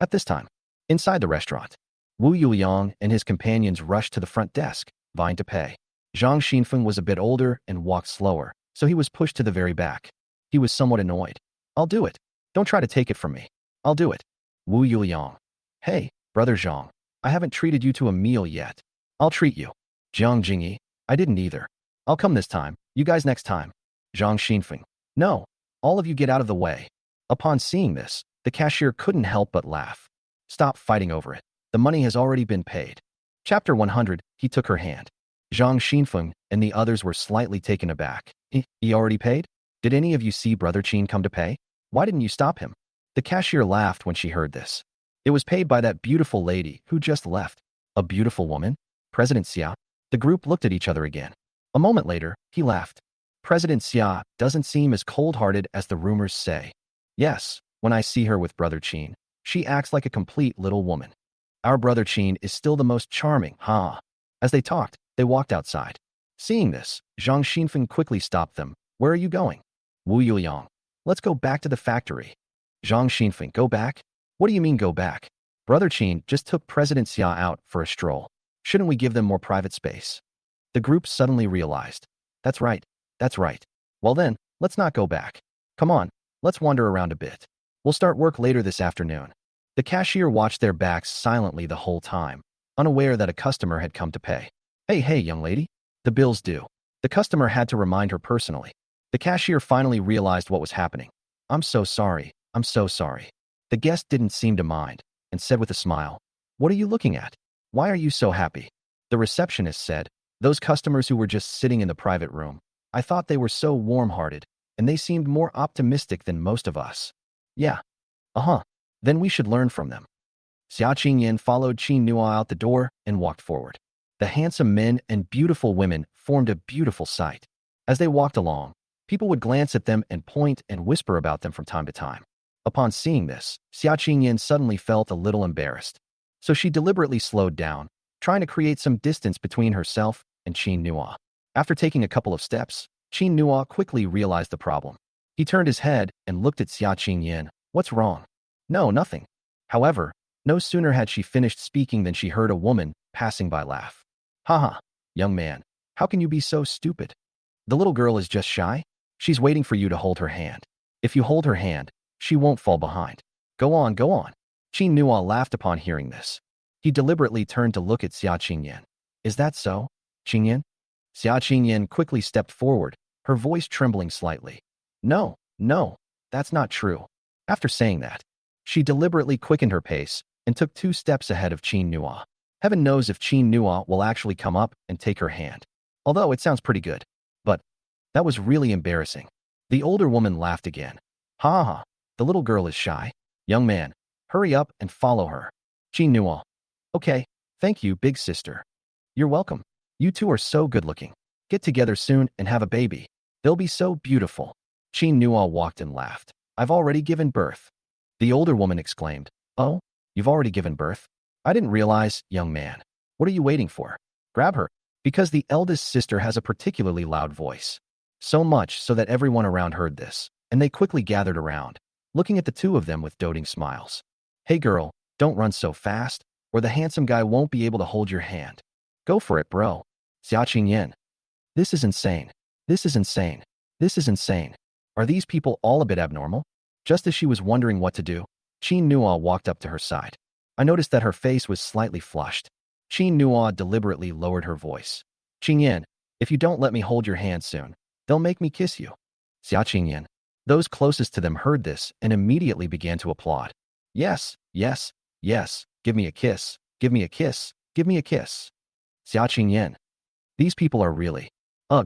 At this time, inside the restaurant, Wu Yuliang and his companions rushed to the front desk, vying to pay. Zhang Xinfeng was a bit older and walked slower, so he was pushed to the very back. He was somewhat annoyed. I'll do it. Don't try to take it from me. I'll do it. Wu Yuliang. Hey, Brother Zhang, I haven't treated you to a meal yet. I'll treat you. Jiang Jingyi, I didn't either. I'll come this time, you guys next time. Zhang Xinfeng. No, all of you get out of the way. Upon seeing this, the cashier couldn't help but laugh. Stop fighting over it. The money has already been paid. Chapter 100, he took her hand. Zhang Xinfeng and the others were slightly taken aback. He already paid? Did any of you see Brother Qin come to pay? Why didn't you stop him? The cashier laughed when she heard this. It was paid by that beautiful lady who just left. A beautiful woman? President Xia? The group looked at each other again. A moment later, he laughed. President Xia doesn't seem as cold-hearted as the rumors say. Yes, when I see her with Brother Qin, she acts like a complete little woman. Our Brother Qin is still the most charming, huh? As they talked, they walked outside. Seeing this, Zhang Xinfeng quickly stopped them. Where are you going? Wu Yuliang. Let's go back to the factory. Zhang Xinfeng, go back? What do you mean go back? Brother Qin just took President Xia out for a stroll. Shouldn't we give them more private space? The group suddenly realized. That's right. That's right. Well then, let's not go back. Come on, let's wander around a bit. We'll start work later this afternoon. The cashier watched their backs silently the whole time, unaware that a customer had come to pay. Hey, young lady. The bill's due. The customer had to remind her personally. The cashier finally realized what was happening. I'm so sorry. I'm so sorry. The guest didn't seem to mind and said with a smile, what are you looking at? Why are you so happy? The receptionist said, those customers who were just sitting in the private room, I thought they were so warm-hearted, and they seemed more optimistic than most of us. Yeah. Then we should learn from them. Xia Qingyan followed Qin Nua out the door and walked forward. The handsome men and beautiful women formed a beautiful sight. As they walked along, people would glance at them and point and whisper about them from time to time. Upon seeing this, Xia Qingyan suddenly felt a little embarrassed. So she deliberately slowed down, trying to create some distance between herself and Qin Nua. After taking a couple of steps, Qin Nua quickly realized the problem. He turned his head and looked at Xia Qingyan. What's wrong? No, nothing. However, no sooner had she finished speaking than she heard a woman passing by laugh. Haha, young man, how can you be so stupid? The little girl is just shy. She's waiting for you to hold her hand. If you hold her hand, she won't fall behind. Go on, go on. Qin Nua laughed upon hearing this. He deliberately turned to look at Xia Qingyan. Is that so, Qingyan? Xia Qingyan quickly stepped forward, her voice trembling slightly. No, that's not true. After saying that, she deliberately quickened her pace and took 2 steps ahead of Qin Nua. Heaven knows if Qin Nua will actually come up and take her hand. Although it sounds pretty good. But that was really embarrassing. The older woman laughed again. Ha, the little girl is shy. Young man, hurry up and follow her. Qin Nua. Okay, thank you, big sister. You're welcome. You two are so good looking. Get together soon and have a baby. They'll be so beautiful. Qin Nua walked and laughed. I've already given birth. The older woman exclaimed. Oh, you've already given birth? I didn't realize, young man. What are you waiting for? Grab her. Because the eldest sister has a particularly loud voice. So much so that everyone around heard this, and they quickly gathered around, looking at the two of them with doting smiles. Hey girl, don't run so fast, or the handsome guy won't be able to hold your hand. Go for it, bro. Xia Qingyan. This is insane. This is insane. This is insane. Are these people all a bit abnormal? Just as she was wondering what to do, Qin Nua walked up to her side. I noticed that her face was slightly flushed. Qin Nua deliberately lowered her voice. Qingyan, if you don't let me hold your hand soon, they'll make me kiss you. Xia Qingyan. Those closest to them heard this and immediately began to applaud. Yes, yes, yes, give me a kiss, give me a kiss, give me a kiss. Xia Qingyan. These people are really,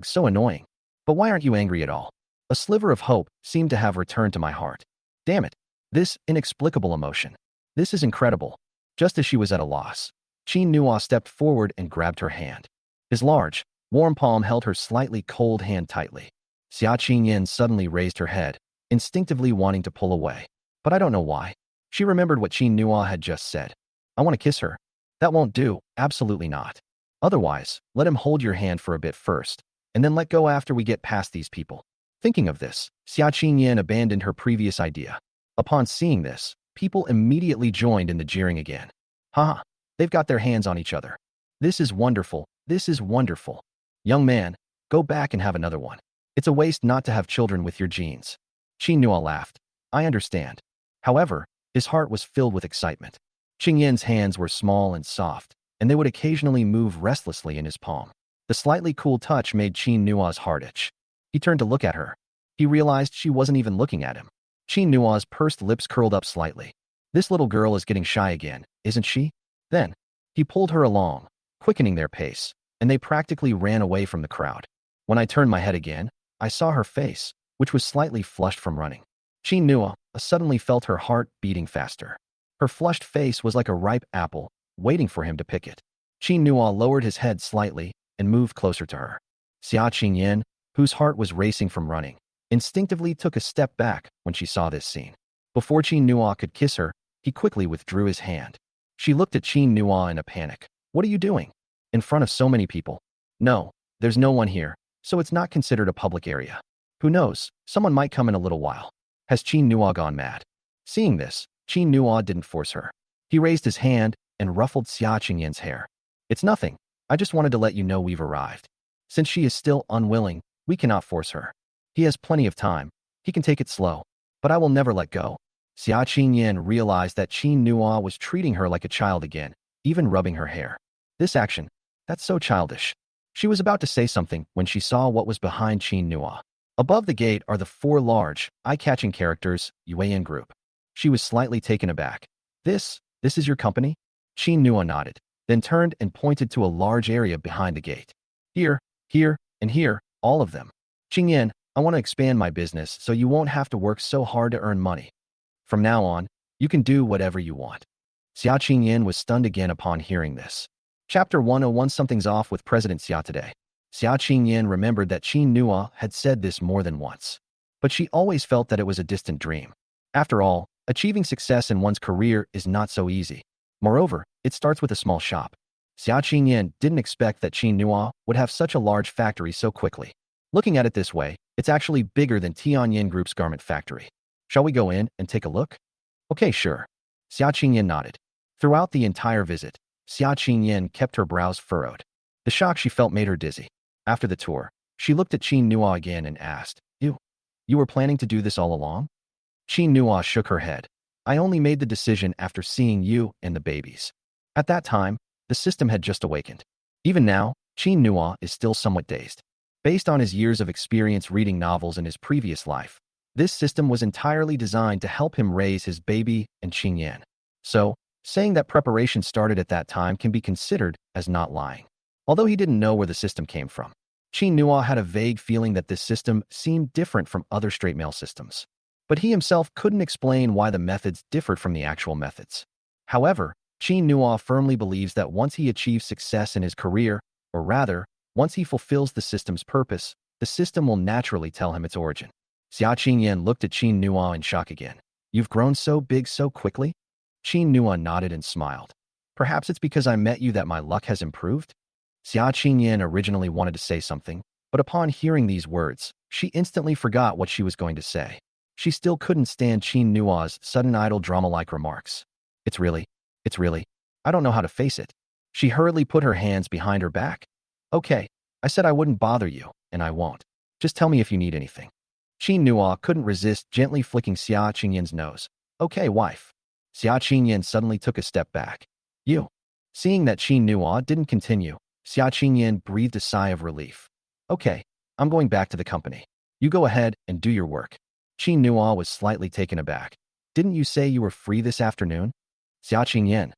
so annoying. But why aren't you angry at all? A sliver of hope seemed to have returned to my heart. Damn it, this inexplicable emotion. This is incredible. Just as she was at a loss, Qin Nua stepped forward and grabbed her hand. His large, warm palm held her slightly cold hand tightly. Xia Qingyan suddenly raised her head, instinctively wanting to pull away. But I don't know why. She remembered what Qin Nua had just said. I want to kiss her. That won't do, absolutely not. Otherwise, let him hold your hand for a bit first, and then let go after we get past these people. Thinking of this, Xia Qingyan abandoned her previous idea. Upon seeing this, people immediately joined in the jeering again. Haha, they've got their hands on each other. This is wonderful, this is wonderful. Young man, go back and have another one. It's a waste not to have children with your genes. Qin Nua laughed. I understand. However, his heart was filled with excitement. Qingyan's hands were small and soft, and they would occasionally move restlessly in his palm. The slightly cool touch made Qin Nua's heart itch. He turned to look at her. He realized she wasn't even looking at him. Qin Nua's pursed lips curled up slightly. This little girl is getting shy again, isn't she? Then, he pulled her along, quickening their pace, and they practically ran away from the crowd. When I turned my head again, I saw her face, which was slightly flushed from running. Qin Nua suddenly felt her heart beating faster. Her flushed face was like a ripe apple, waiting for him to pick it. Qin Nua lowered his head slightly and moved closer to her. Xia Qingyan, whose heart was racing from running, instinctively took a step back when she saw this scene. Before Qin Nua could kiss her, he quickly withdrew his hand. She looked at Qin Nua in a panic. What are you doing? In front of so many people? No, there's no one here, so it's not considered a public area. Who knows, someone might come in a little while. Has Qin Nua gone mad? Seeing this, Qin Nua didn't force her. He raised his hand and ruffled Xia Qingyan's hair. It's nothing. I just wanted to let you know we've arrived. Since she is still unwilling, we cannot force her. He has plenty of time. He can take it slow. But I will never let go. Xia Qingyan realized that Qin Nua was treating her like a child again, even rubbing her hair. This action, that's so childish. She was about to say something when she saw what was behind Qin Nua. Above the gate are the 4 large, eye-catching characters, Yuan group. She was slightly taken aback. This is your company? Qin Nua nodded, then turned and pointed to a large area behind the gate. Here, and here, all of them. Qingyan, I want to expand my business so you won't have to work so hard to earn money. From now on, you can do whatever you want. Xia Qingyan was stunned again upon hearing this. Chapter 101 Something's off with President Xia today. Xia Qingyan remembered that Qin Nua had said this more than once. But she always felt that it was a distant dream. After all, achieving success in one's career is not so easy. Moreover, it starts with a small shop. Xia Qingyan didn't expect that Qin Nua would have such a large factory so quickly. Looking at it this way, it's actually bigger than Tianyin Group's garment factory. Shall we go in and take a look? Okay, sure. Xia Qingyan nodded. Throughout the entire visit, Xia Qingyan kept her brows furrowed. The shock she felt made her dizzy. After the tour, she looked at Qin Nua again and asked, You were planning to do this all along? Qin Nua shook her head. I only made the decision after seeing you and the babies. At that time, the system had just awakened. Even now, Qin Nua is still somewhat dazed. Based on his years of experience reading novels in his previous life, this system was entirely designed to help him raise his baby and Qingyan. So, saying that preparation started at that time can be considered as not lying. Although he didn't know where the system came from, Qin Nua had a vague feeling that this system seemed different from other straight male systems. But he himself couldn't explain why the methods differed from the actual methods. However, Qin Nua firmly believes that once he achieves success in his career, or rather, once he fulfills the system's purpose, the system will naturally tell him its origin. Xia Qingyan looked at Qin Nua in shock again. You've grown so big so quickly? Qin Nua nodded and smiled. Perhaps it's because I met you that my luck has improved? Xia Qingyan originally wanted to say something, but upon hearing these words, she instantly forgot what she was going to say. She still couldn't stand Qin Nua's sudden idle drama-like remarks. It's really, I don't know how to face it. She hurriedly put her hands behind her back. Okay, I said I wouldn't bother you, and I won't. Just tell me if you need anything. Qin Nua couldn't resist gently flicking Xia Qingyan's nose. Okay, wife. Xia Qingyan suddenly took a step back. You. Seeing that Qin Nua didn't continue, Xia Qingyan breathed a sigh of relief. Okay, I'm going back to the company. You go ahead and do your work. Qin Nua was slightly taken aback. Didn't you say you were free this afternoon? Xia Qingyan.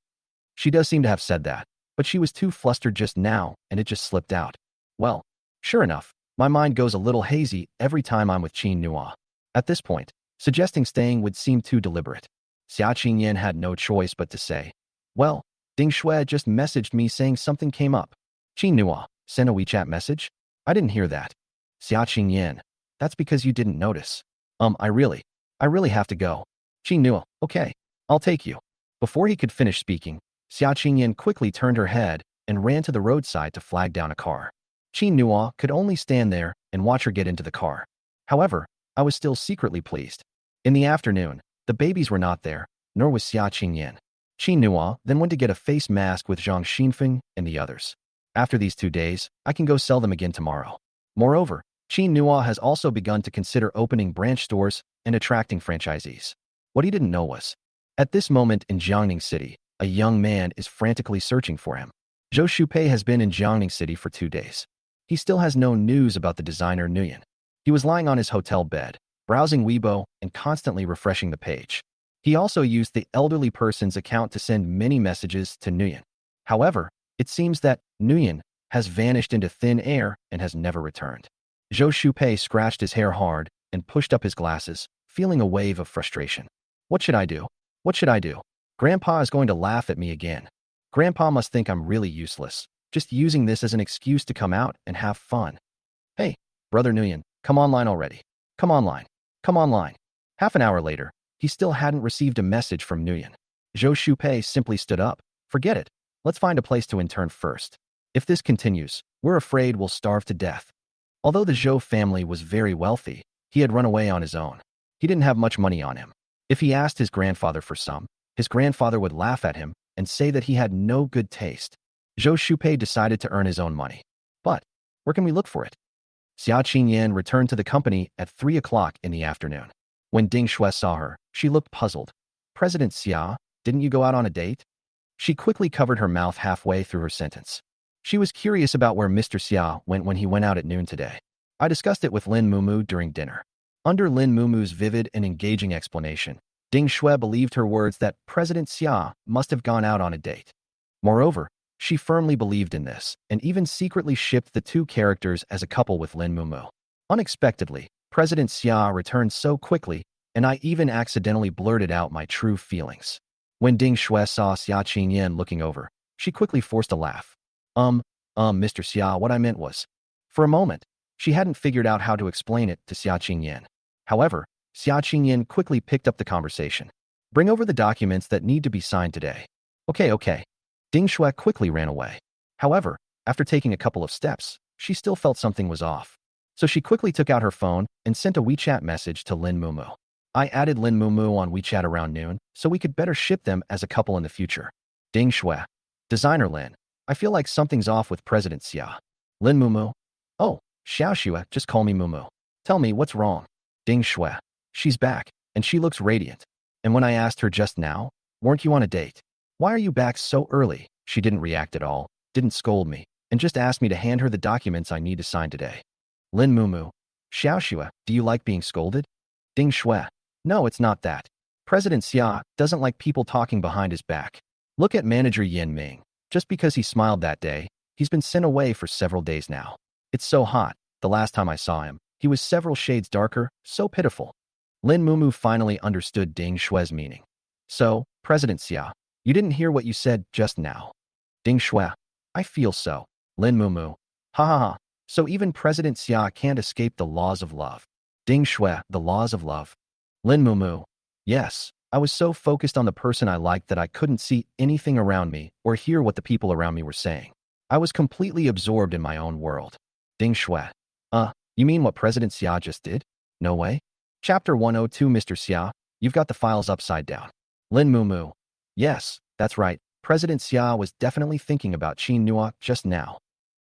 She does seem to have said that, but she was too flustered just now, and it just slipped out. Well, sure enough, my mind goes a little hazy every time I'm with Qin Nua. At this point, suggesting staying would seem too deliberate. Xia Qingyan had no choice but to say, well, Ding Shui just messaged me saying something came up. Qin Nua, sent a WeChat message? I didn't hear that. Xia Qingyan. That's because you didn't notice. I really have to go. Qin Nua, okay, I'll take you. Before he could finish speaking, Xia Qingyan quickly turned her head and ran to the roadside to flag down a car. Qin Nua could only stand there and watch her get into the car. However, I was still secretly pleased. In the afternoon, the babies were not there, nor was Xia Qingyan. Qin Nua then went to get a face mask with Zhang Xinfeng and the others. After these 2 days, I can go sell them again tomorrow. Moreover, Qin Nua has also begun to consider opening branch stores and attracting franchisees. What he didn't know was, at this moment in Jiangning City, a young man is frantically searching for him. Zhou Shupei has been in Jiangning City for 2 days. He still has no news about the designer Nguyen. He was lying on his hotel bed, browsing Weibo and constantly refreshing the page. He also used the elderly person's account to send many messages to Nguyen. However, it seems that Nguyen has vanished into thin air and has never returned. Zhou Shupei scratched his hair hard and pushed up his glasses, feeling a wave of frustration. What should I do? What should I do? Grandpa is going to laugh at me again. Grandpa must think I'm really useless, just using this as an excuse to come out and have fun. Hey, Brother Nguyen, come online already. Come online. Come online. Half an hour later, he still hadn't received a message from Nguyen. Zhou Shupei simply stood up. Forget it. Let's find a place to intern first. If this continues, we're afraid we'll starve to death. Although the Zhou family was very wealthy, he had run away on his own. He didn't have much money on him. If he asked his grandfather for some, his grandfather would laugh at him and say that he had no good taste. Zhou Shupei decided to earn his own money. But where can we look for it? Xia Qingyan returned to the company at 3 o'clock in the afternoon. When Ding Shui saw her, she looked puzzled. President Xia, didn't you go out on a date? She quickly covered her mouth halfway through her sentence. She was curious about where Mr. Xia went when he went out at noon today. I discussed it with Lin Mumu during dinner. Under Lin Mumu's vivid and engaging explanation, Ding Shui believed her words that President Xia must have gone out on a date. Moreover, she firmly believed in this and even secretly shipped the two characters as a couple with Lin Mumu. Unexpectedly, President Xia returned so quickly, and I even accidentally blurted out my true feelings. When Ding Shui saw Xia Qingyan looking over, she quickly forced a laugh. Mr. Xia, what I meant was. For a moment, she hadn't figured out how to explain it to Xia Qingyan. However, Xia Qingyan quickly picked up the conversation. Bring over the documents that need to be signed today. Okay. Ding Shui quickly ran away. However, after taking a couple of steps, she still felt something was off. So she quickly took out her phone and sent a WeChat message to Lin Mumu. I added Lin Mumu on WeChat around noon so we could better ship them as a couple in the future. Ding Shui. Designer Lin. I feel like something's off with President Xia. Lin Mumu. Oh, Xiao Xue, just call me Mumu. Tell me what's wrong. Ding Shui. She's back, and she looks radiant. And when I asked her just now, weren't you on a date? Why are you back so early? She didn't react at all, didn't scold me, and just asked me to hand her the documents I need to sign today. Lin Mumu. Xiao Xue, do you like being scolded? Ding Shui. No, it's not that. President Xia doesn't like people talking behind his back. Look at manager Yin Ming. Just because he smiled that day, he's been sent away for several days now. It's so hot. The last time I saw him, he was several shades darker, so pitiful. Lin Mumu finally understood Ding Shui's meaning. So, President Xia, you didn't hear what you said just now. Ding Shui. I feel so. Lin Mumu. Ha ha ha. So even President Xia can't escape the laws of love. Ding Shui. The laws of love. Lin Mumu. Yes. I was so focused on the person I liked that I couldn't see anything around me or hear what the people around me were saying. I was completely absorbed in my own world. Ding Shui. You mean what President Xia just did? No way. Chapter 102. Mr. Xia, you've got the files upside down. Lin Mumu. Yes, that's right. President Xia was definitely thinking about Qin Nua just now.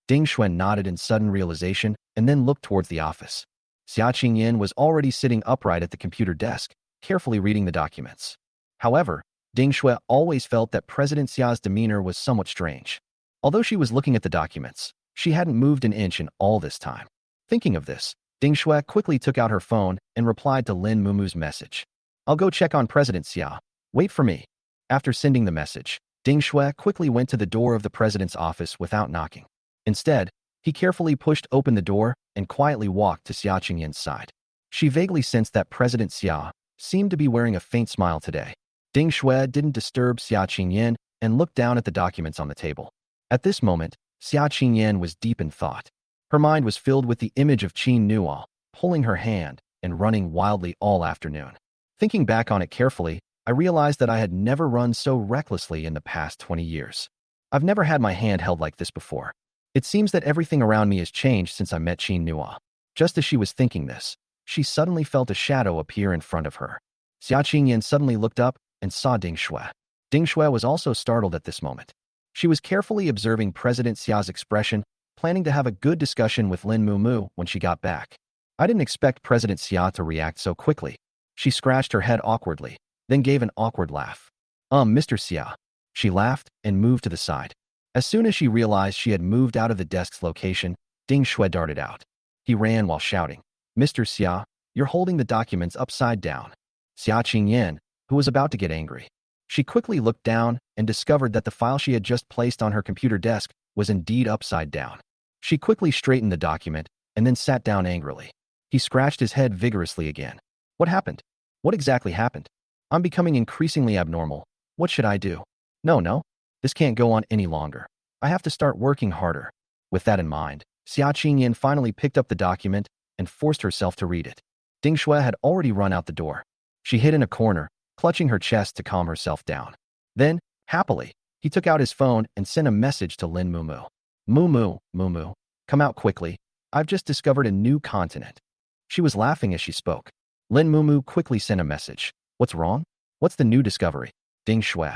Ding Shui nodded in sudden realization and then looked towards the office. Xia Qingyan was already sitting upright at the computer desk, carefully reading the documents. However, Ding Shui always felt that President Xia's demeanor was somewhat strange. Although she was looking at the documents, she hadn't moved an inch in all this time. Thinking of this, Ding Shui quickly took out her phone and replied to Lin Mumu's message. I'll go check on President Xia. Wait for me. After sending the message, Ding Shui quickly went to the door of the president's office without knocking. Instead, he carefully pushed open the door and quietly walked to Xia Qingyan's side. She vaguely sensed that President Xia seemed to be wearing a faint smile today. Ding Shui didn't disturb Xia Qingyan and looked down at the documents on the table. At this moment, Xia Qingyan was deep in thought. Her mind was filled with the image of Qin Nua pulling her hand and running wildly all afternoon. Thinking back on it carefully, I realized that I had never run so recklessly in the past 20 years. I've never had my hand held like this before. It seems that everything around me has changed since I met Qin Nua. Just as she was thinking this, she suddenly felt a shadow appear in front of her. Xia Qingyan suddenly looked up and saw Ding Shui. Ding Shui was also startled at this moment. She was carefully observing President Xia's expression, planning to have a good discussion with Lin Mumu when she got back. I didn't expect President Xia to react so quickly. She scratched her head awkwardly, then gave an awkward laugh. Mr. Xia. She laughed and moved to the side. As soon as she realized she had moved out of the desk's location, Ding Shui darted out. He ran while shouting, Mr. Xia, you're holding the documents upside down. Xia Qingyan, who was about to get angry. She quickly looked down and discovered that the file she had just placed on her computer desk was indeed upside down. She quickly straightened the document and then sat down angrily. He scratched his head vigorously again. What happened? What exactly happened? I'm becoming increasingly abnormal. What should I do? No. This can't go on any longer. I have to start working harder. With that in mind, Xia Qingyan finally picked up the document and forced herself to read it. Ding Shui had already run out the door. She hid in a corner, clutching her chest to calm herself down. Then, happily, he took out his phone and sent a message to Lin Mumu. Mumu, come out quickly. I've just discovered a new continent. She was laughing as she spoke. Lin Mumu quickly sent a message. What's wrong? What's the new discovery? Ding Shui.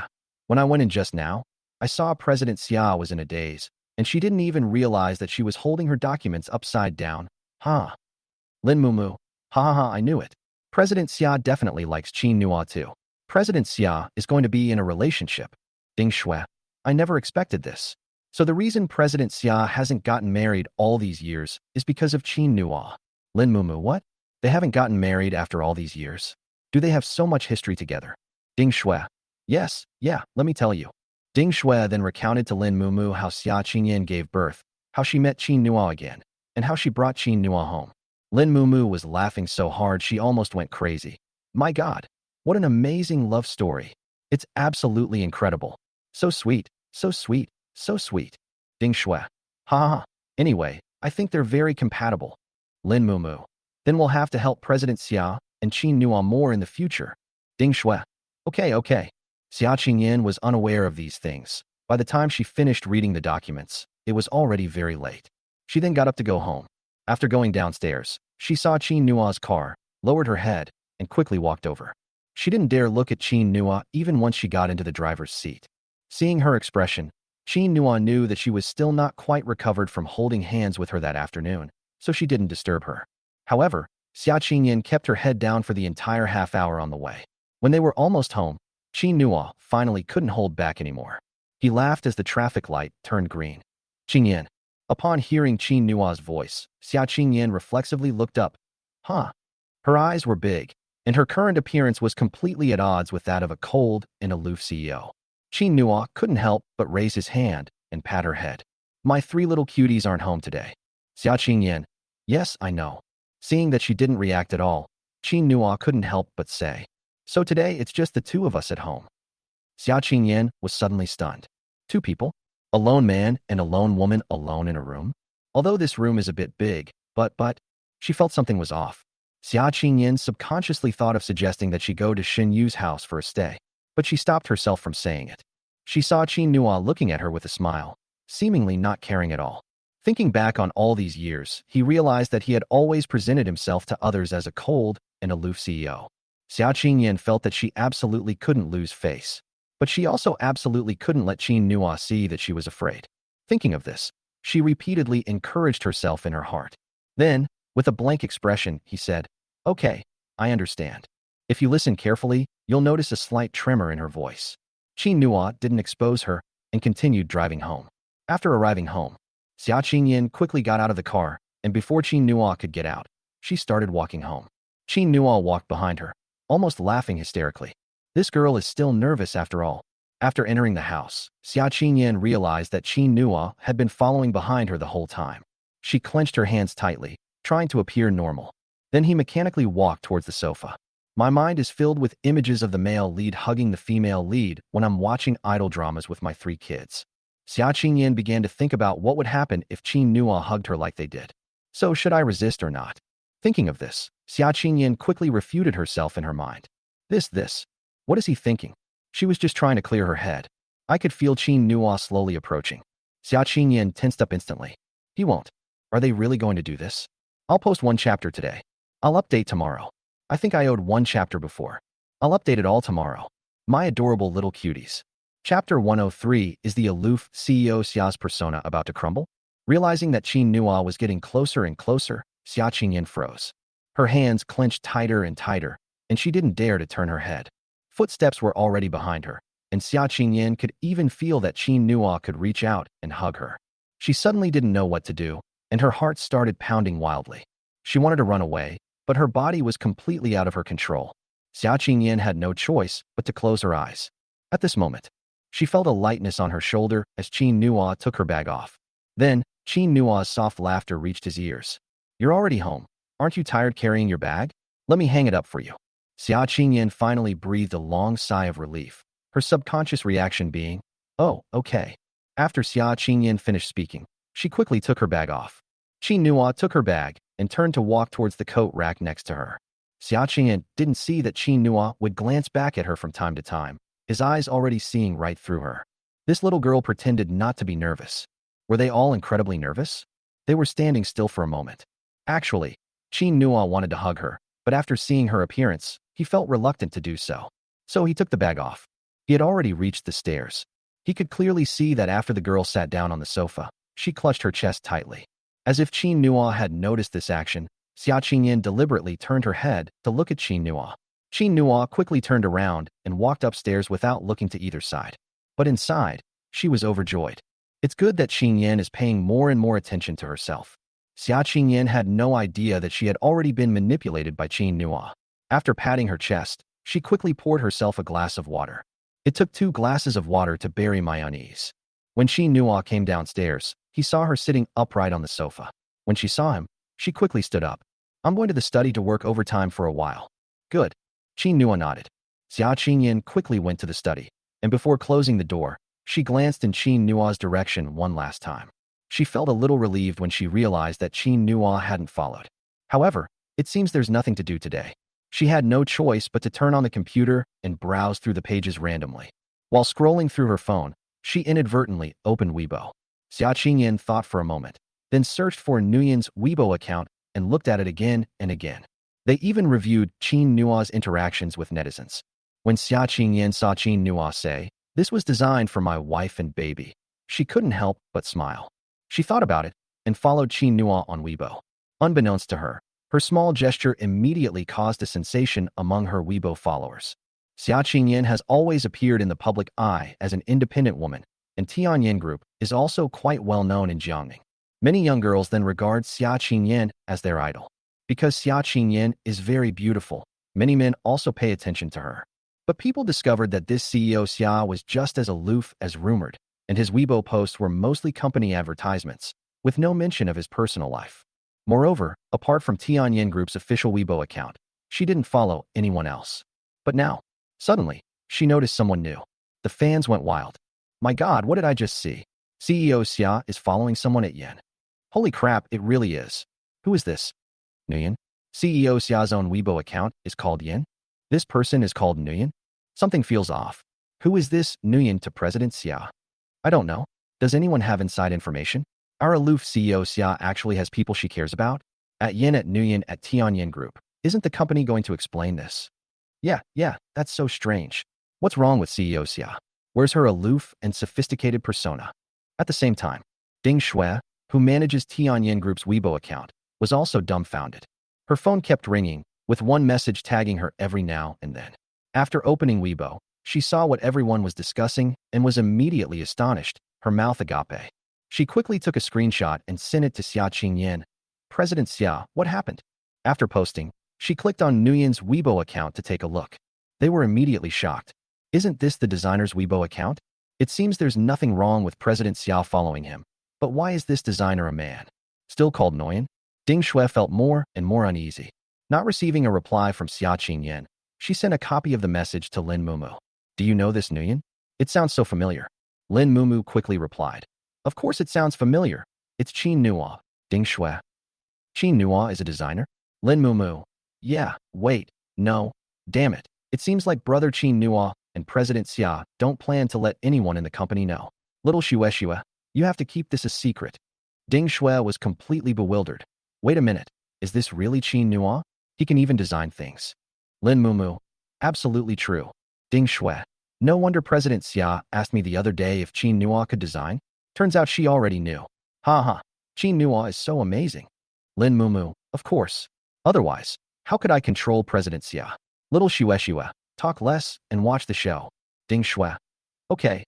When I went in just now, I saw President Xia was in a daze, and she didn't even realize that she was holding her documents upside down. Huh. Lin Mumu. Ha, I knew it. President Xia definitely likes Qin Nua too. President Xia is going to be in a relationship. Ding Shui. I never expected this. So the reason President Xia hasn't gotten married all these years is because of Qin Nua. Lin Mumu. What? They haven't gotten married after all these years? Do they have so much history together? Ding Shui. Yes, yeah, let me tell you. Ding Shui then recounted to Lin Mumu how Xia Qingyan gave birth, how she met Qin Nua again, and how she brought Qin Nua home. Lin Mumu was laughing so hard she almost went crazy. My God, what an amazing love story. It's absolutely incredible. So sweet, so sweet, so sweet. Ding Shui. Ha. Anyway, I think they're very compatible. Lin Mumu. Then we'll have to help President Xia and Qin Nua more in the future. Ding Shui. Okay. Xia Qingyan was unaware of these things. By the time she finished reading the documents, it was already very late. She then got up to go home. After going downstairs, she saw Qin Nua's car, lowered her head, and quickly walked over. She didn't dare look at Qin Nua even once she got into the driver's seat. Seeing her expression, Qin Nua knew that she was still not quite recovered from holding hands with her that afternoon, so she didn't disturb her. However, Xia Qingyan kept her head down for the entire half hour on the way. When they were almost home, Qin Nua finally couldn't hold back anymore. He laughed as the traffic light turned green. Qingyan. Upon hearing Qin Nua's voice, Xia Qingyan reflexively looked up. Huh. Her eyes were big, and her current appearance was completely at odds with that of a cold and aloof CEO. Qin Nua couldn't help but raise his hand and pat her head. My three little cuties aren't home today. Xia Qingyan. Yes, I know. Seeing that she didn't react at all, Qin Nua couldn't help but say. So today it's just the two of us at home. Xia Qingyan was suddenly stunned. Two people? A lone man and a lone woman alone in a room? Although this room is a bit big, but, she felt something was off. Xia Qingyan subconsciously thought of suggesting that she go to Xin Yu's house for a stay, but she stopped herself from saying it. She saw Qin Nua looking at her with a smile, seemingly not caring at all. Thinking back on all these years, he realized that he had always presented himself to others as a cold and aloof CEO. Xia Qingyan felt that she absolutely couldn't lose face, but she also absolutely couldn't let Qin Nua see that she was afraid. Thinking of this, she repeatedly encouraged herself in her heart. Then, with a blank expression, he said, Okay, I understand. If you listen carefully, you'll notice a slight tremor in her voice. Qin Nua didn't expose her and continued driving home. After arriving home, Xia Qingyan quickly got out of the car, and before Qin Nua could get out, she started walking home. Qin Nua walked behind her, almost laughing hysterically. This girl is still nervous after all. After entering the house, Xia Qingyan realized that Qin Nua had been following behind her the whole time. She clenched her hands tightly, trying to appear normal. Then he mechanically walked towards the sofa. My mind is filled with images of the male lead hugging the female lead when I'm watching idol dramas with my three kids. Xia Qingyan began to think about what would happen if Qin Nua hugged her like they did. So should I resist or not? Thinking of this, Xia Qingyan quickly refuted herself in her mind. This. What is he thinking? She was just trying to clear her head. I could feel Qin Nua slowly approaching. Xia Qingyan tensed up instantly. He won't. Are they really going to do this? I'll post one chapter today. I'll update tomorrow. I think I owed one chapter before. I'll update it all tomorrow. My adorable little cuties. Chapter 103 is the aloof CEO Xia's persona about to crumble? Realizing that Qin Nua was getting closer and closer, Xia Qingyan froze. Her hands clenched tighter and tighter, and she didn't dare to turn her head. Footsteps were already behind her, and Xia Qingyan could even feel that Qin Nua could reach out and hug her. She suddenly didn't know what to do, and her heart started pounding wildly. She wanted to run away, but her body was completely out of her control. Xia Qingyan had no choice but to close her eyes. At this moment, she felt a lightness on her shoulder as Qin Nua took her bag off. Then, Qin Nua's soft laughter reached his ears. You're already home. Aren't you tired carrying your bag? Let me hang it up for you. Xia Qingyan finally breathed a long sigh of relief, her subconscious reaction being, oh, okay. After Xia Qingyan finished speaking, she quickly took her bag off. Qin Nua took her bag and turned to walk towards the coat rack next to her. Xia Qingyan didn't see that Qin Nua would glance back at her from time to time, his eyes already seeing right through her. This little girl pretended not to be nervous. Were they all incredibly nervous? They were standing still for a moment. Actually, Qin Nua wanted to hug her, but after seeing her appearance, he felt reluctant to do so. So he took the bag off. He had already reached the stairs. He could clearly see that after the girl sat down on the sofa, she clutched her chest tightly. As if Qin Nua had noticed this action, Xia Qingyan deliberately turned her head to look at Qin Nua. Qin Nua quickly turned around and walked upstairs without looking to either side. But inside, she was overjoyed. It's good that Qingyan is paying more and more attention to herself. Xia Qingyan had no idea that she had already been manipulated by Qin Nua. After patting her chest, she quickly poured herself a glass of water. It took 2 glasses of water to bury my unease. When Qin Nua came downstairs, he saw her sitting upright on the sofa. When she saw him, she quickly stood up. I'm going to the study to work overtime for a while. Good. Qin Nua nodded. Xia Qingyan quickly went to the study, and before closing the door, she glanced in Qin Nua's direction one last time. She felt a little relieved when she realized that Qin Nua hadn't followed. However, it seems there's nothing to do today. She had no choice but to turn on the computer and browse through the pages randomly. While scrolling through her phone, she inadvertently opened Weibo. Xia Qingyan thought for a moment, then searched for Nguyen's Weibo account and looked at it again and again. They even reviewed Qin Nua's interactions with netizens. When Xia Qingyan saw Qin Nua say, "This was designed for my wife and baby," she couldn't help but smile. She thought about it and followed Qin Nua on Weibo. Unbeknownst to her, her small gesture immediately caused a sensation among her Weibo followers. Xia Qingyan has always appeared in the public eye as an independent woman, and Tianyin Group is also quite well known in Jiangning. Many young girls then regard Xia Qingyan as their idol. Because Xia Qingyan is very beautiful, many men also pay attention to her. But people discovered that this CEO Xia was just as aloof as rumored, and his Weibo posts were mostly company advertisements, with no mention of his personal life. Moreover, apart from Tianyin Group's official Weibo account, she didn't follow anyone else. But now, suddenly, she noticed someone new. The fans went wild. My God, what did I just see? CEO Xia is following someone at Yen. Holy crap, it really is. Who is this? Nguyen? CEO Xia's own Weibo account is called Yen? This person is called Nguyen? Something feels off. Who is this Nguyen to President Xia? I don't know. Does anyone have inside information? Our aloof CEO Xia actually has people she cares about? At Yen at Nguyen at Tianyin Group. Isn't the company going to explain this? Yeah, that's so strange. What's wrong with CEO Xia? Where's her aloof and sophisticated persona? At the same time, Ding Shui, who manages Tianyin Group's Weibo account, was also dumbfounded. Her phone kept ringing, with one message tagging her every now and then. After opening Weibo, she saw what everyone was discussing and was immediately astonished, her mouth agape. She quickly took a screenshot and sent it to Xia Qingyan. President Xia, what happened? After posting, she clicked on Nguyen's Weibo account to take a look. They were immediately shocked. Isn't this the designer's Weibo account? It seems there's nothing wrong with President Xia following him. But why is this designer a man? Still called Nguyen? Ding Shui felt more and more uneasy. Not receiving a reply from Xia Qingyan, she sent a copy of the message to Lin Mumu. Do you know this Nguyen? It sounds so familiar. Lin Mumu quickly replied. Of course it sounds familiar. It's Qin Nua. Ding Shui. Qin Nua is a designer? Lin Mumu. Yeah, wait, no. Damn it. It seems like brother Qin Nua and President Xia don't plan to let anyone in the company know. Little Shui, you have to keep this a secret. Ding Shui was completely bewildered. Wait a minute. Is this really Qin Nua? He can even design things. Lin Mumu. Absolutely true. Ding Shui. No wonder President Xia asked me the other day if Qin Nua could design. Turns out she already knew. Ha. Qin Nua is so amazing. Lin Mumu. Of course. Otherwise, how could I control President Xia? Little Shui, talk less and watch the show. Ding Shui. Okay.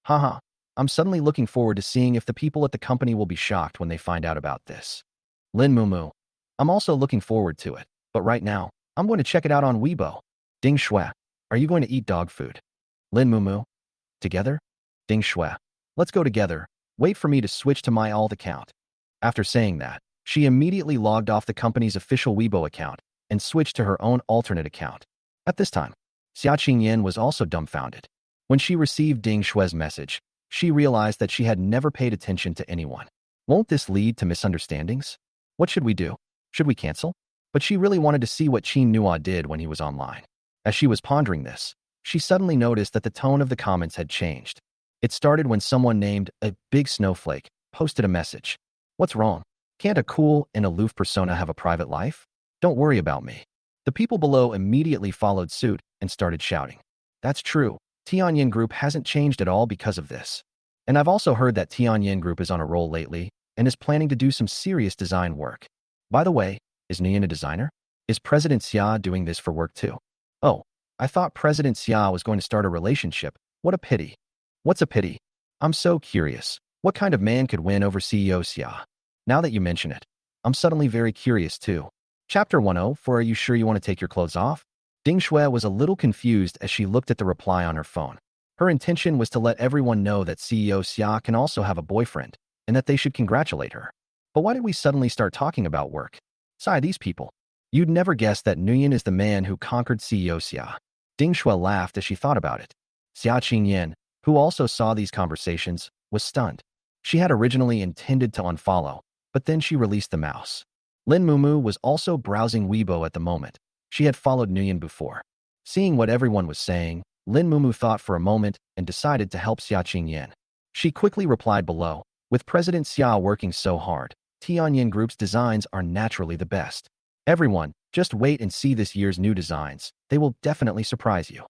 Haha. I'm suddenly looking forward to seeing if the people at the company will be shocked when they find out about this. Lin Mumu. I'm also looking forward to it, but right now, I'm going to check it out on Weibo. Ding Shui. Are you going to eat dog food? Lin Mumu. Together? Ding Shui. Let's go together. Wait for me to switch to my alt account. After saying that, she immediately logged off the company's official Weibo account and switched to her own alternate account. At this time, Xia Qingyan was also dumbfounded. When she received Ding Shui's message, she realized that she had never paid attention to anyone. Won't this lead to misunderstandings? What should we do? Should we cancel? But she really wanted to see what Qin Nua did when he was online. As she was pondering this, she suddenly noticed that the tone of the comments had changed. It started when someone named a big snowflake posted a message. What's wrong? Can't a cool and aloof persona have a private life? Don't worry about me. The people below immediately followed suit and started shouting. That's true. Tianyin Group hasn't changed at all because of this. And I've also heard that Tianyin Group is on a roll lately and is planning to do some serious design work. By the way, is Nguyen a designer? Is President Xia doing this for work too? Oh, I thought President Xia was going to start a relationship. What a pity. What's a pity? I'm so curious. What kind of man could win over CEO Xia? Now that you mention it, I'm suddenly very curious too. Chapter 104. Are you sure you want to take your clothes off? Ding Shui was a little confused as she looked at the reply on her phone. Her intention was to let everyone know that CEO Xia can also have a boyfriend and that they should congratulate her. But why did we suddenly start talking about work? Sigh, these people. You'd never guess that Nguyen is the man who conquered CEO Xia. Ding Shui laughed as she thought about it. Xia Qingyan, who also saw these conversations, was stunned. She had originally intended to unfollow, but then she released the mouse. Lin Mumu was also browsing Weibo at the moment. She had followed Nguyen before. Seeing what everyone was saying, Lin Mumu thought for a moment and decided to help Xia Qingyan. She quickly replied below, with President Xia working so hard, Tianyin Group's designs are naturally the best. Everyone, just wait and see this year's new designs. They will definitely surprise you.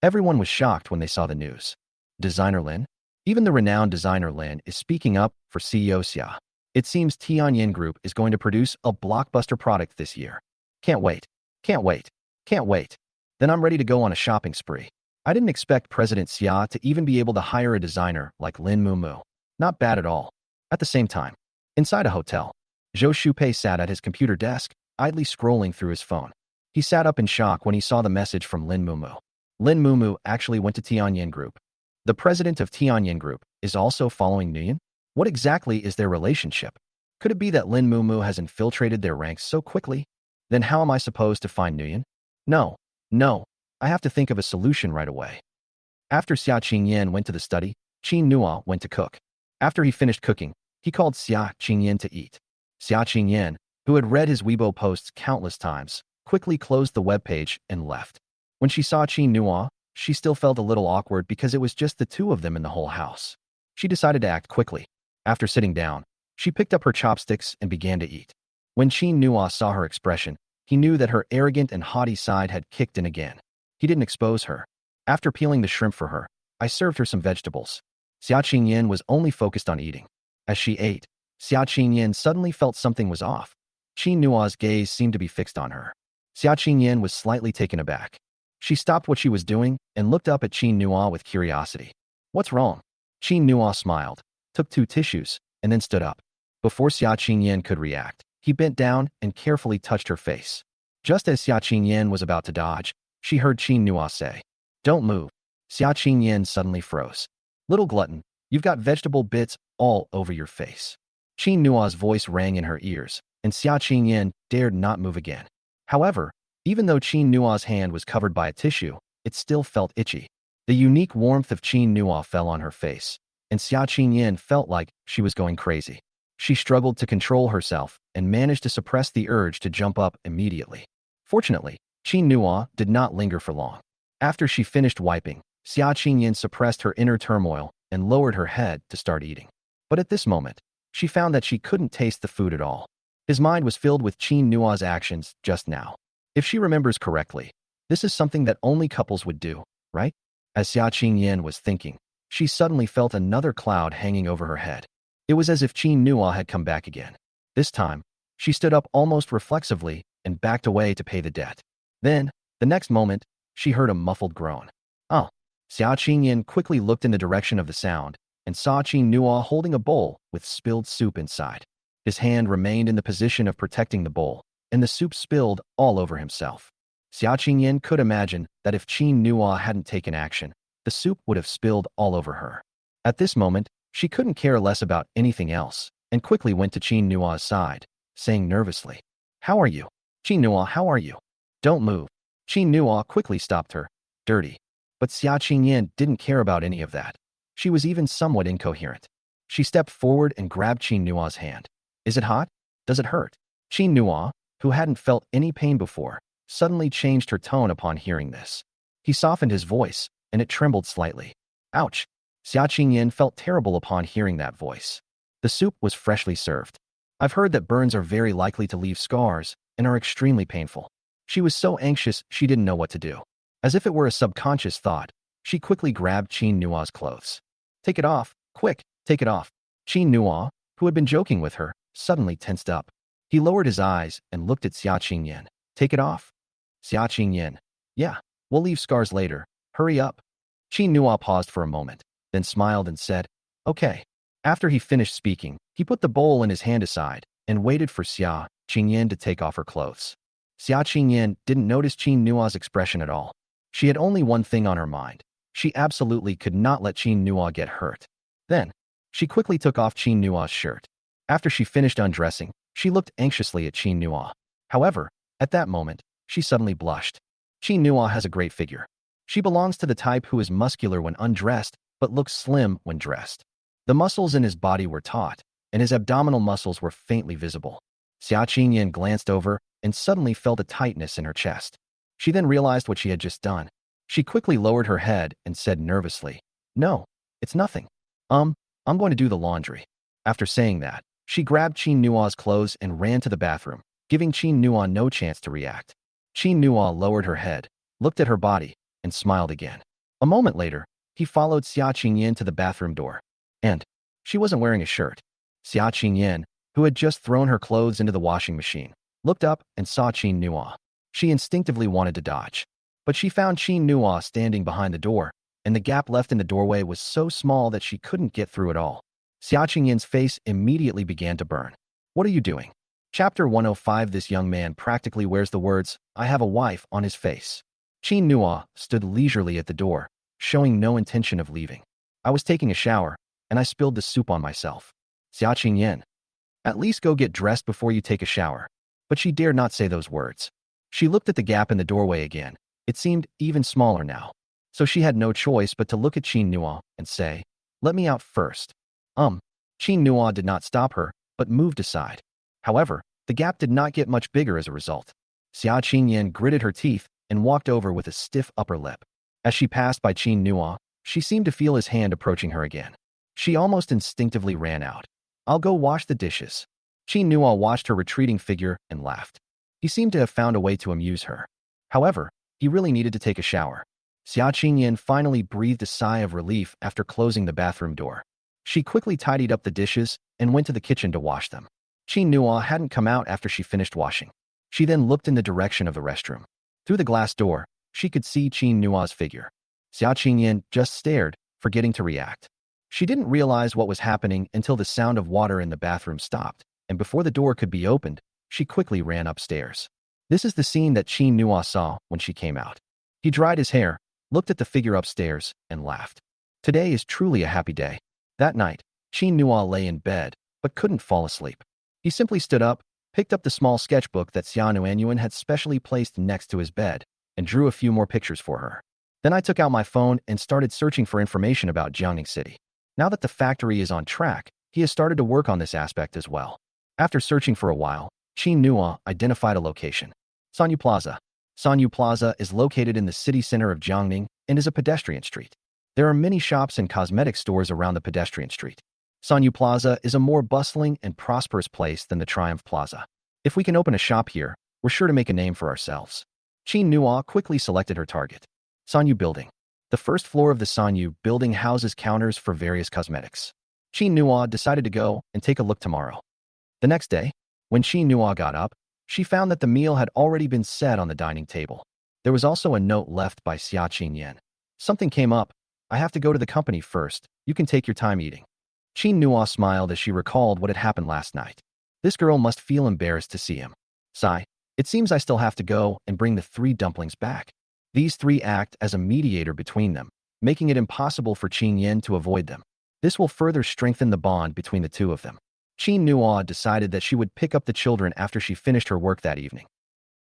Everyone was shocked when they saw the news. Designer Lin? Even the renowned designer Lin is speaking up for CEO Xia. It seems Tianyin Group is going to produce a blockbuster product this year. Can't wait. Can't wait. Can't wait. Then I'm ready to go on a shopping spree. I didn't expect President Xia to even be able to hire a designer like Lin Mumu. Not bad at all. At the same time, inside a hotel, Zhou Shupei sat at his computer desk, idly scrolling through his phone. He sat up in shock when he saw the message from Lin Mumu. Lin Mumu actually went to Tianyin Group. The president of Tianyin Group is also following Nguyen? What exactly is their relationship? Could it be that Lin Mumu has infiltrated their ranks so quickly? Then how am I supposed to find Nguyen? No, I have to think of a solution right away. After Xia Qingyan went to the study, Qin Nua went to cook. After he finished cooking, he called Xia Qingyan to eat. Xia Qingyan, who had read his Weibo posts countless times, quickly closed the webpage and left. When she saw Qin Nua, she still felt a little awkward because it was just the two of them in the whole house. She decided to act quickly. After sitting down, she picked up her chopsticks and began to eat. When Qin Nua saw her expression, he knew that her arrogant and haughty side had kicked in again. He didn't expose her. After peeling the shrimp for her, I served her some vegetables. Xia Qingyan was only focused on eating. As she ate, Xia Qingyan suddenly felt something was off. Qin Nua's gaze seemed to be fixed on her. Xia Qingyan was slightly taken aback. She stopped what she was doing and looked up at Qin Nua with curiosity. What's wrong? Qin Nua smiled, took 2 tissues, and then stood up. Before Xia Qingyan could react, he bent down and carefully touched her face. Just as Xia Qingyan was about to dodge, she heard Qin Nua say, "Don't move." Xia Qingyan suddenly froze. "Little glutton, you've got vegetable bits all over your face." Qin Nua's voice rang in her ears, and Xia Qingyan dared not move again. However, even though Qin Nua's hand was covered by a tissue, it still felt itchy. The unique warmth of Qin Nua fell on her face, and Xia Qingyan felt like she was going crazy. She struggled to control herself and managed to suppress the urge to jump up immediately. Fortunately, Qin Nua did not linger for long. After she finished wiping, Xia Qingyan suppressed her inner turmoil and lowered her head to start eating. But at this moment, she found that she couldn't taste the food at all. His mind was filled with Qin Nua's actions just now. If she remembers correctly, this is something that only couples would do, right? As Xia Qingyan was thinking, she suddenly felt another cloud hanging over her head. It was as if Qin Nua had come back again. This time, she stood up almost reflexively and backed away to pay the debt. Then, the next moment, she heard a muffled groan. Oh! Xia Qingyan quickly looked in the direction of the sound and saw Qin Nua holding a bowl with spilled soup inside. His hand remained in the position of protecting the bowl, and the soup spilled all over himself. Xia Qingyan could imagine that if Qin Nua hadn't taken action, the soup would have spilled all over her. At this moment, she couldn't care less about anything else, and quickly went to Qin Nua's side, saying nervously, "How are you? Qin Nua, how are you? Don't move." Qin Nua quickly stopped her. Dirty. But Xia Qingyan didn't care about any of that. She was even somewhat incoherent. She stepped forward and grabbed Qin Nua's hand. "Is it hot? Does it hurt?" Qin Nua, who hadn't felt any pain before, suddenly changed her tone upon hearing this. He softened his voice, and it trembled slightly. Ouch! Xia Qingyan felt terrible upon hearing that voice. The soup was freshly served. I've heard that burns are very likely to leave scars and are extremely painful. She was so anxious she didn't know what to do. As if it were a subconscious thought, she quickly grabbed Qin Nua's clothes. Take it off, quick, take it off. Qin Nua, who had been joking with her, suddenly tensed up. He lowered his eyes and looked at Xia Qingyan. Take it off? Xia Qingyan. Yeah, we'll leave scars later. Hurry up. Qin Nua paused for a moment, then smiled and said, okay. After he finished speaking, he put the bowl in his hand aside and waited for Xia Qingyan to take off her clothes. Xia Qingyan didn't notice Qin Nua's expression at all. She had only one thing on her mind. She absolutely could not let Qin Nua get hurt. Then, she quickly took off Qin Nua's shirt. After she finished undressing, she looked anxiously at Qin Nua. However, at that moment, she suddenly blushed. Qin Nua has a great figure. She belongs to the type who is muscular when undressed, but looks slim when dressed. The muscles in his body were taut, and his abdominal muscles were faintly visible. Xia Qingyan glanced over and suddenly felt a tightness in her chest. She then realized what she had just done. She quickly lowered her head and said nervously, no, it's nothing. I'm going to do the laundry. After saying that, she grabbed Qin Nua's clothes and ran to the bathroom, giving Qin Nua no chance to react. Qin Nua lowered her head, looked at her body, and smiled again. A moment later, he followed Xia Qingyan to the bathroom door. And she wasn't wearing a shirt. Xia Qingyan, who had just thrown her clothes into the washing machine, looked up and saw Qin Nua. She instinctively wanted to dodge. But she found Qin Nua standing behind the door, and the gap left in the doorway was so small that she couldn't get through at all. Xia Qingyan's face immediately began to burn. What are you doing? Chapter 105. This young man practically wears the words, I have a wife, on his face. Qin Nua stood leisurely at the door, showing no intention of leaving. I was taking a shower, and I spilled the soup on myself. Xia Qingyan. At least go get dressed before you take a shower. But she dared not say those words. She looked at the gap in the doorway again. It seemed even smaller now. So she had no choice but to look at Qin Nua and say, let me out first. Qin Nua did not stop her, but moved aside. However, the gap did not get much bigger as a result. Xia Qingyan gritted her teeth and walked over with a stiff upper lip. As she passed by Qin Nua, she seemed to feel his hand approaching her again. She almost instinctively ran out. I'll go wash the dishes. Qin Nua watched her retreating figure and laughed. He seemed to have found a way to amuse her. However, he really needed to take a shower. Xia Qingyan finally breathed a sigh of relief after closing the bathroom door. She quickly tidied up the dishes and went to the kitchen to wash them. Qin Nua hadn't come out after she finished washing. She then looked in the direction of the restroom. Through the glass door, she could see Qin Nua's figure. Xia Qingyan just stared, forgetting to react. She didn't realize what was happening until the sound of water in the bathroom stopped, and before the door could be opened, she quickly ran upstairs. This is the scene that Qin Nua saw when she came out. He dried his hair, looked at the figure upstairs, and laughed. Today is truly a happy day. That night, Qin Nua lay in bed, but couldn't fall asleep. He simply stood up, picked up the small sketchbook that Xia Nuanyuan had specially placed next to his bed, and drew a few more pictures for her. Then I took out my phone and started searching for information about Jiangning City. Now that the factory is on track, he has started to work on this aspect as well. After searching for a while, Qin Nua identified a location. Sanyu Plaza. Sanyu Plaza is located in the city center of Jiangning and is a pedestrian street. There are many shops and cosmetic stores around the pedestrian street. Sanyu Plaza is a more bustling and prosperous place than the Triumph Plaza. If we can open a shop here, we're sure to make a name for ourselves. Qin Nua quickly selected her target. Sanyu Building. The first floor of the Sanyu building houses counters for various cosmetics. Qin Nua decided to go and take a look tomorrow. The next day, when Qin Nua got up, she found that the meal had already been set on the dining table. There was also a note left by Xia Qingyan. Something came up. I have to go to the company first. You can take your time eating. Qin Nua smiled as she recalled what had happened last night. This girl must feel embarrassed to see him. Sigh. It seems I still have to go and bring the 3 dumplings back. These 3 act as a mediator between them, making it impossible for Qin Yin to avoid them. This will further strengthen the bond between the two of them. Qin Nua decided that she would pick up the children after she finished her work that evening.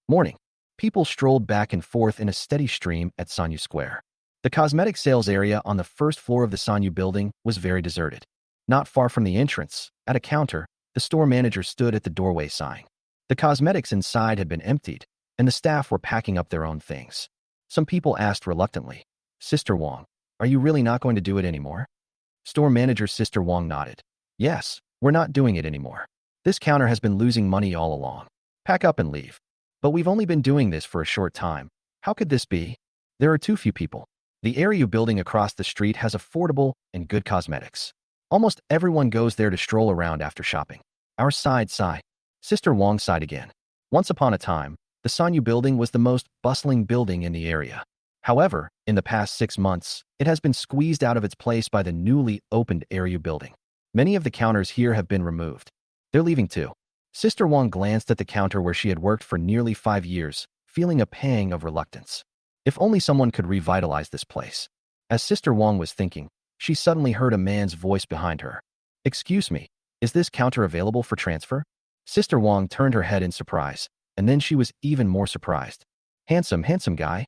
Morning. People strolled back and forth in a steady stream at Sanyu Square. The cosmetic sales area on the first floor of the Sanyu building was very deserted. Not far from the entrance, at a counter, the store manager stood at the doorway sighing. The cosmetics inside had been emptied, and the staff were packing up their own things. Some people asked reluctantly, Sister Wong, are you really not going to do it anymore? Store manager Sister Wong nodded. Yes, we're not doing it anymore. This counter has been losing money all along. Pack up and leave. But we've only been doing this for a short time. How could this be? There are too few people. The area building across the street has affordable and good cosmetics. Almost everyone goes there to stroll around after shopping. Our side sigh. Sister Wong sighed again. Once upon a time, the Sanyu building was the most bustling building in the area. However, in the past 6 months, it has been squeezed out of its place by the newly opened area building. Many of the counters here have been removed. They're leaving too. Sister Wong glanced at the counter where she had worked for nearly 5 years, feeling a pang of reluctance. If only someone could revitalize this place. As Sister Wong was thinking, she suddenly heard a man's voice behind her. Excuse me, is this counter available for transfer? Sister Wong turned her head in surprise, and then she was even more surprised. Handsome, handsome guy.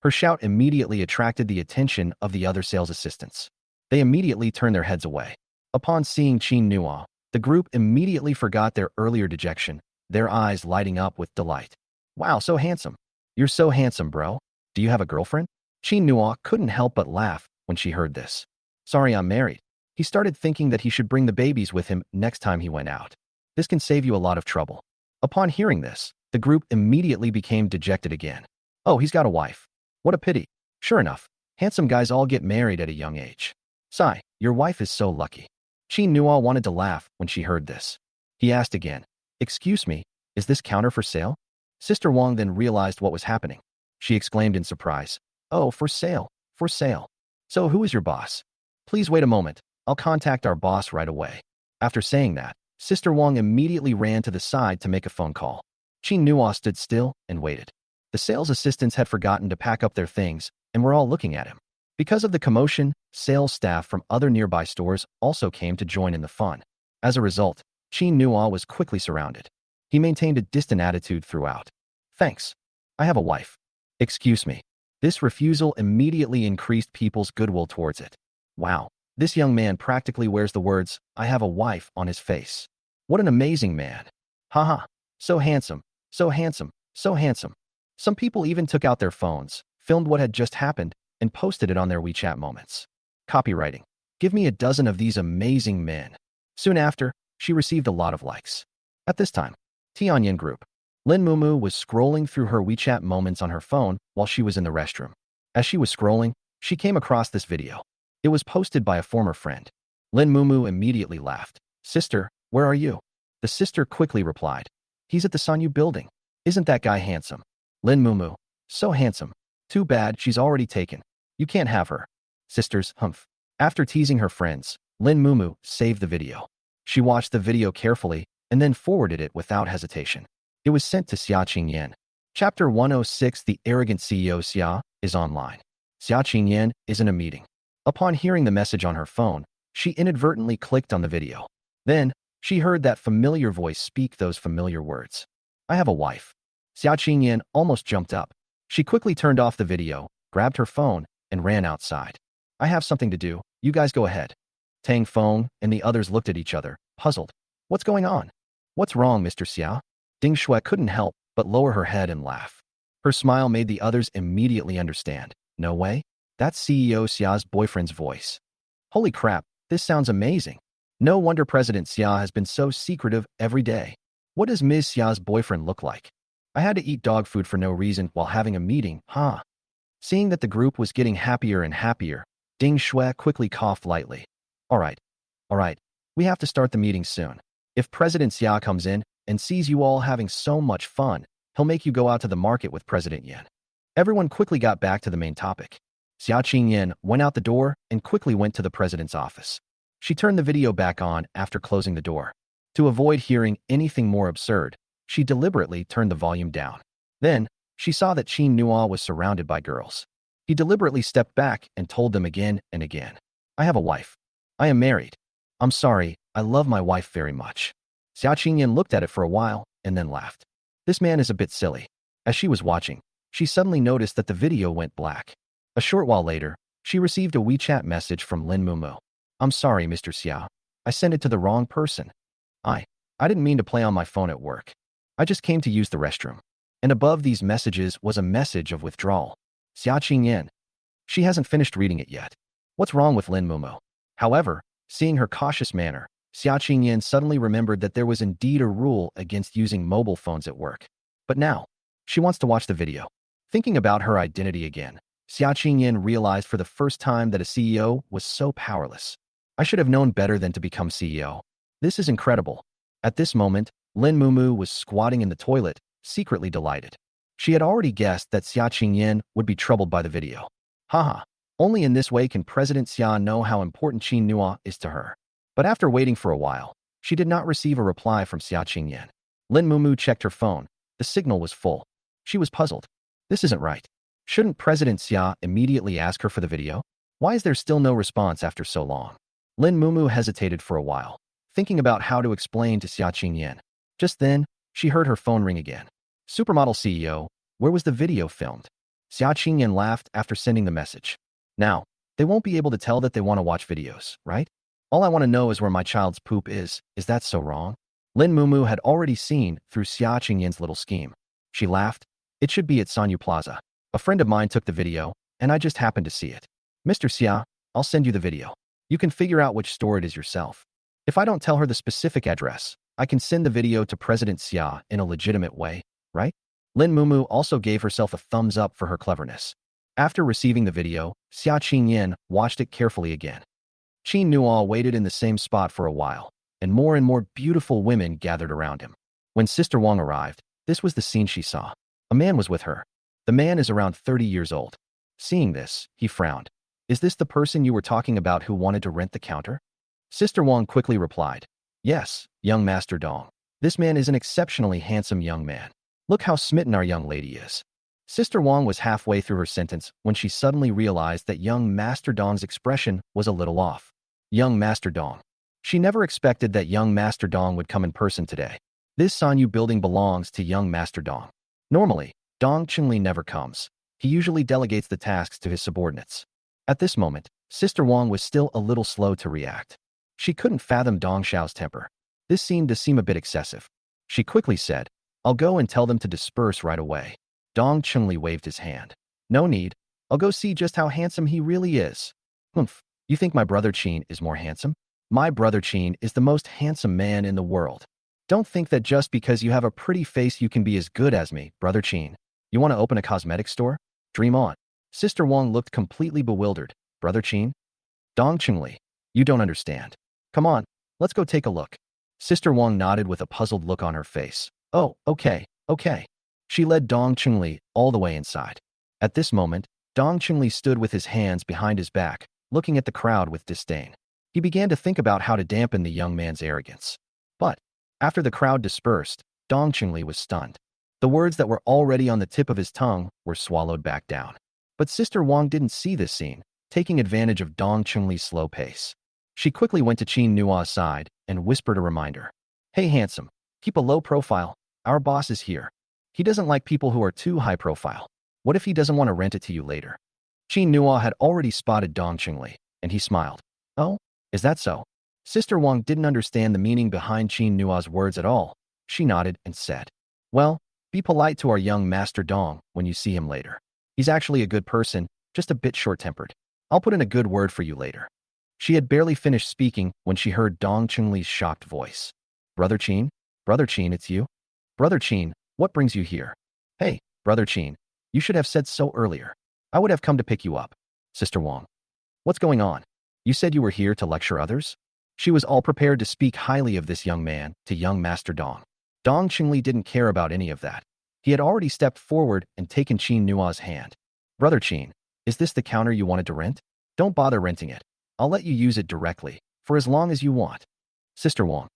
Her shout immediately attracted the attention of the other sales assistants. They immediately turned their heads away. Upon seeing Qin Nua, the group immediately forgot their earlier dejection, their eyes lighting up with delight. Wow, so handsome. You're so handsome, bro. Do you have a girlfriend? Qin Nua couldn't help but laugh when she heard this. Sorry, I'm married. He started thinking that he should bring the babies with him next time he went out. This can save you a lot of trouble. Upon hearing this, the group immediately became dejected again. Oh, he's got a wife. What a pity. Sure enough, handsome guys all get married at a young age. Sigh, your wife is so lucky. Qin Nua wanted to laugh when she heard this. He asked again, Excuse me, is this counter for sale? Sister Wong then realized what was happening. She exclaimed in surprise, Oh, for sale, for sale. So who is your boss? Please wait a moment, I'll contact our boss right away. After saying that, Sister Wong immediately ran to the side to make a phone call. Qin Nua stood still and waited. The sales assistants had forgotten to pack up their things and were all looking at him. Because of the commotion, sales staff from other nearby stores also came to join in the fun. As a result, Qin Nua was quickly surrounded. He maintained a distant attitude throughout. Thanks. I have a wife. Excuse me. This refusal immediately increased people's goodwill towards it. Wow, this young man practically wears the words, I have a wife on his face. What an amazing man. Haha, so handsome, so handsome, so handsome. Some people even took out their phones, filmed what had just happened, and posted it on their WeChat moments. Copywriting. Give me a dozen of these amazing men. Soon after, she received a lot of likes. At this time, Tianyan Group. Lin Mumu was scrolling through her WeChat moments on her phone while she was in the restroom. As she was scrolling, she came across this video. It was posted by a former friend. Lin Mumu immediately laughed. Sister, where are you? The sister quickly replied. He's at the Sanyu building. Isn't that guy handsome? Lin Mumu. So handsome. Too bad she's already taken. You can't have her. Sisters, humph. After teasing her friends, Lin Mumu saved the video. She watched the video carefully and then forwarded it without hesitation. It was sent to Xia Qingyan. Chapter 106 The Arrogant CEO Xia is online. Xia Qingyan is in a meeting. Upon hearing the message on her phone, she inadvertently clicked on the video. Then, she heard that familiar voice speak those familiar words. I have a wife. Xia Qingyan almost jumped up. She quickly turned off the video, grabbed her phone, and ran outside. I have something to do, you guys go ahead. Tang Feng and the others looked at each other, puzzled. What's going on? What's wrong, Mr. Xia? Ding Shui couldn't help but lower her head and laugh. Her smile made the others immediately understand. No way? That's CEO Xia's boyfriend's voice. Holy crap, this sounds amazing. No wonder President Xia has been so secretive every day. What does Ms. Xia's boyfriend look like? I had to eat dog food for no reason while having a meeting, huh? Seeing that the group was getting happier and happier, Ding Shui quickly coughed lightly. All right, we have to start the meeting soon. If President Xia comes in and sees you all having so much fun, he'll make you go out to the market with President Yan. Everyone quickly got back to the main topic. Xia Qingyan went out the door and quickly went to the president's office. She turned the video back on after closing the door. To avoid hearing anything more absurd, she deliberately turned the volume down. Then, she saw that Qin Nua was surrounded by girls. He deliberately stepped back and told them again and again. I have a wife. I am married. I'm sorry, I love my wife very much. Xia Qingyan looked at it for a while and then laughed. This man is a bit silly. As she was watching, she suddenly noticed that the video went black. A short while later, she received a WeChat message from Lin Mumu. I'm sorry, Mr. Xia. I sent it to the wrong person. I didn't mean to play on my phone at work. I just came to use the restroom. And above these messages was a message of withdrawal. Xia Qingyan. She hasn't finished reading it yet. What's wrong with Lin Mumu? However, seeing her cautious manner, Xia Qingyan suddenly remembered that there was indeed a rule against using mobile phones at work. But now, she wants to watch the video. Thinking about her identity again, Xia Qingyan realized for the first time that a CEO was so powerless. I should have known better than to become CEO. This is incredible. At this moment, Lin Mumu was squatting in the toilet, secretly delighted. She had already guessed that Xia Qingyan would be troubled by the video. Haha, only in this way can President Xia know how important MANHUA is to her. But after waiting for a while, she did not receive a reply from Xia Qingyan. Lin Mumu checked her phone. The signal was full. She was puzzled. This isn't right. Shouldn't President Xia immediately ask her for the video? Why is there still no response after so long? Lin Mumu hesitated for a while, thinking about how to explain to Xia Qingyan. Just then, she heard her phone ring again. Supermodel CEO, where was the video filmed? Xia Qingyan laughed after sending the message. Now, they won't be able to tell that they want to watch videos, right? All I want to know is where my child's poop is that so wrong? Lin Mumu had already seen through Xia Qingyan's little scheme. She laughed. It should be at Sanyu Plaza. A friend of mine took the video, and I just happened to see it. Mr. Xia, I'll send you the video. You can figure out which store it is yourself. If I don't tell her the specific address, I can send the video to President Xia in a legitimate way, right? Lin Mumu also gave herself a thumbs up for her cleverness. After receiving the video, Xia Qingyan watched it carefully again. Qin Nuo waited in the same spot for a while, and more beautiful women gathered around him. When Sister Wang arrived, this was the scene she saw. A man was with her. The man is around 30 years old. Seeing this, he frowned. Is this the person you were talking about who wanted to rent the counter? Sister Wang quickly replied. Yes, young Master Dong. This man is an exceptionally handsome young man. Look how smitten our young lady is. Sister Wang was halfway through her sentence when she suddenly realized that young Master Dong's expression was a little off. Young Master Dong. She never expected that young Master Dong would come in person today. This Sanyu building belongs to young Master Dong. Normally, Dong Chunli never comes. He usually delegates the tasks to his subordinates. At this moment, Sister Wang was still a little slow to react. She couldn't fathom Dong Xiao's temper. This seemed to seem a bit excessive. She quickly said, I'll go and tell them to disperse right away. Dong Chunli waved his hand. No need. I'll go see just how handsome he really is. Humph. You think my brother Qin is more handsome? My brother Qin is the most handsome man in the world. Don't think that just because you have a pretty face you can be as good as me, brother Qin. You want to open a cosmetic store? Dream on. Sister Wang looked completely bewildered. Brother Qin? Dong Chunli. You don't understand. Come on, let's go take a look. Sister Wang nodded with a puzzled look on her face. Oh, okay. She led Dong Chunli all the way inside. At this moment, Dong Chunli stood with his hands behind his back, looking at the crowd with disdain. He began to think about how to dampen the young man's arrogance. But, after the crowd dispersed, Dong Chunli was stunned. The words that were already on the tip of his tongue were swallowed back down. But Sister Wang didn't see this scene, taking advantage of Dong Chunli's slow pace. She quickly went to Qin Nua's side and whispered a reminder. Hey handsome, keep a low profile. Our boss is here. He doesn't like people who are too high profile. What if he doesn't want to rent it to you later? Qin Nua had already spotted Dong Chunli, and he smiled. Oh, is that so? Sister Wang didn't understand the meaning behind Qin Nua's words at all. She nodded and said, well, be polite to our young Master Dong when you see him later. He's actually a good person, just a bit short-tempered. I'll put in a good word for you later. She had barely finished speaking when she heard Dong Chunli's shocked voice. Brother Qin? Brother Qin, it's you? Brother Qin, what brings you here? Hey, Brother Qin, you should have said so earlier. I would have come to pick you up. Sister Wang. What's going on? You said you were here to lecture others? She was all prepared to speak highly of this young man to young Master Dong. Dong Chunli didn't care about any of that. He had already stepped forward and taken Qin Nua's hand. Brother Qin, is this the counter you wanted to rent? Don't bother renting it. I'll let you use it directly, for as long as you want. Sister Wang.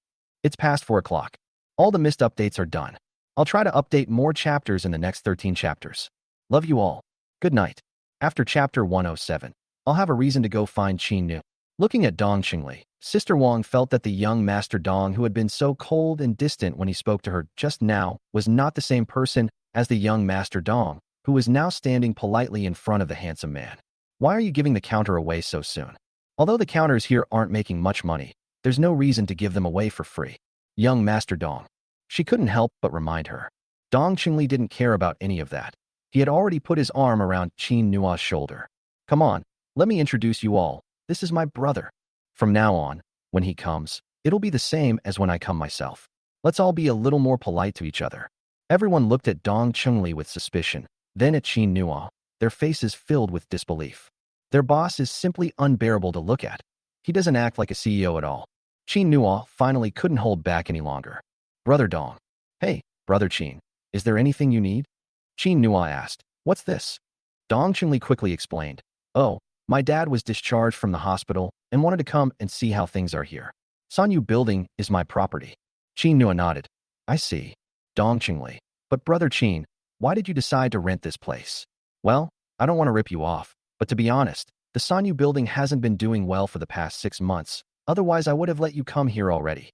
It's past 4 o'clock. All the missed updates are done. I'll try to update more chapters in the next 13 chapters. Love you all. Good night. After chapter 107, I'll have a reason to go find Qin Nu. Looking at Dong Chunli, Sister Wang felt that the young Master Dong who had been so cold and distant when he spoke to her just now was not the same person as the young Master Dong, who was now standing politely in front of the handsome man. Why are you giving the counter away so soon? Although the counters here aren't making much money, there's no reason to give them away for free. Young Master Dong. She couldn't help but remind her. Dong Qingli didn't care about any of that. He had already put his arm around Qin Nua's shoulder. Come on, let me introduce you all. This is my brother. From now on, when he comes, it'll be the same as when I come myself. Let's all be a little more polite to each other. Everyone looked at Dong Qingli with suspicion, then at Qin Nua, their faces filled with disbelief. Their boss is simply unbearable to look at. He doesn't act like a CEO at all. Qin Nua finally couldn't hold back any longer. Brother Dong. Hey, Brother Qin, is there anything you need? Qin Nua asked. What's this? Dong Qingli quickly explained. Oh, my dad was discharged from the hospital and wanted to come and see how things are here. Sanyu building is my property. Qin Nua nodded. I see. Dong Qingli. But Brother Qin, why did you decide to rent this place? Well, I don't want to rip you off, but to be honest, the Sanyu building hasn't been doing well for the past 6 months, otherwise I would have let you come here already.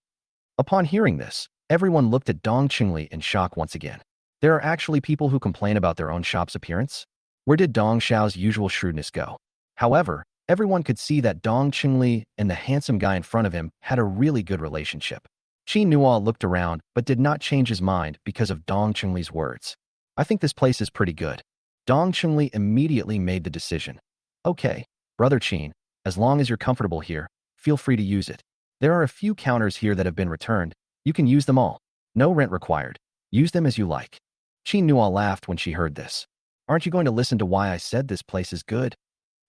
Upon hearing this, everyone looked at Dong Qingli in shock once again. There are actually people who complain about their own shop's appearance? Where did Dong Xiao's usual shrewdness go? However, everyone could see that Dong Qingli and the handsome guy in front of him had a really good relationship. Qin Nua looked around but did not change his mind because of Dong Qingli's words. I think this place is pretty good. Dong Qingli immediately made the decision. Okay, Brother Qin, as long as you're comfortable here, feel free to use it. There are a few counters here that have been returned. You can use them all. No rent required. Use them as you like. Qin Nua laughed when she heard this. Aren't you going to listen to why I said this place is good?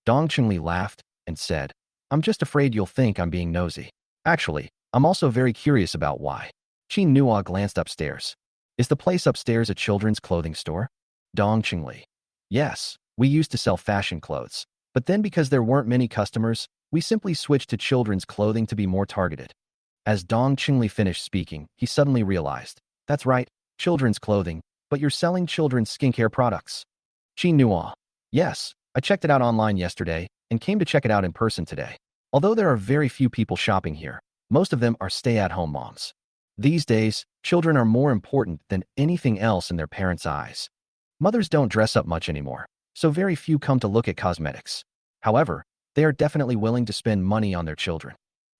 Dong Qingli laughed and said, I'm just afraid you'll think I'm being nosy. Actually, I'm also very curious about why. Qin Nua glanced upstairs. Is the place upstairs a children's clothing store? Dong Qingli. Yes, we used to sell fashion clothes. But then because there weren't many customers, we simply switched to children's clothing to be more targeted. As Dong Qingli finished speaking, he suddenly realized. That's right, children's clothing, but you're selling children's skincare products. Qin Nua. Yes, I checked it out online yesterday and came to check it out in person today. Although there are very few people shopping here, most of them are stay-at-home moms. These days, children are more important than anything else in their parents' eyes. Mothers don't dress up much anymore, so very few come to look at cosmetics. However, they are definitely willing to spend money on their children.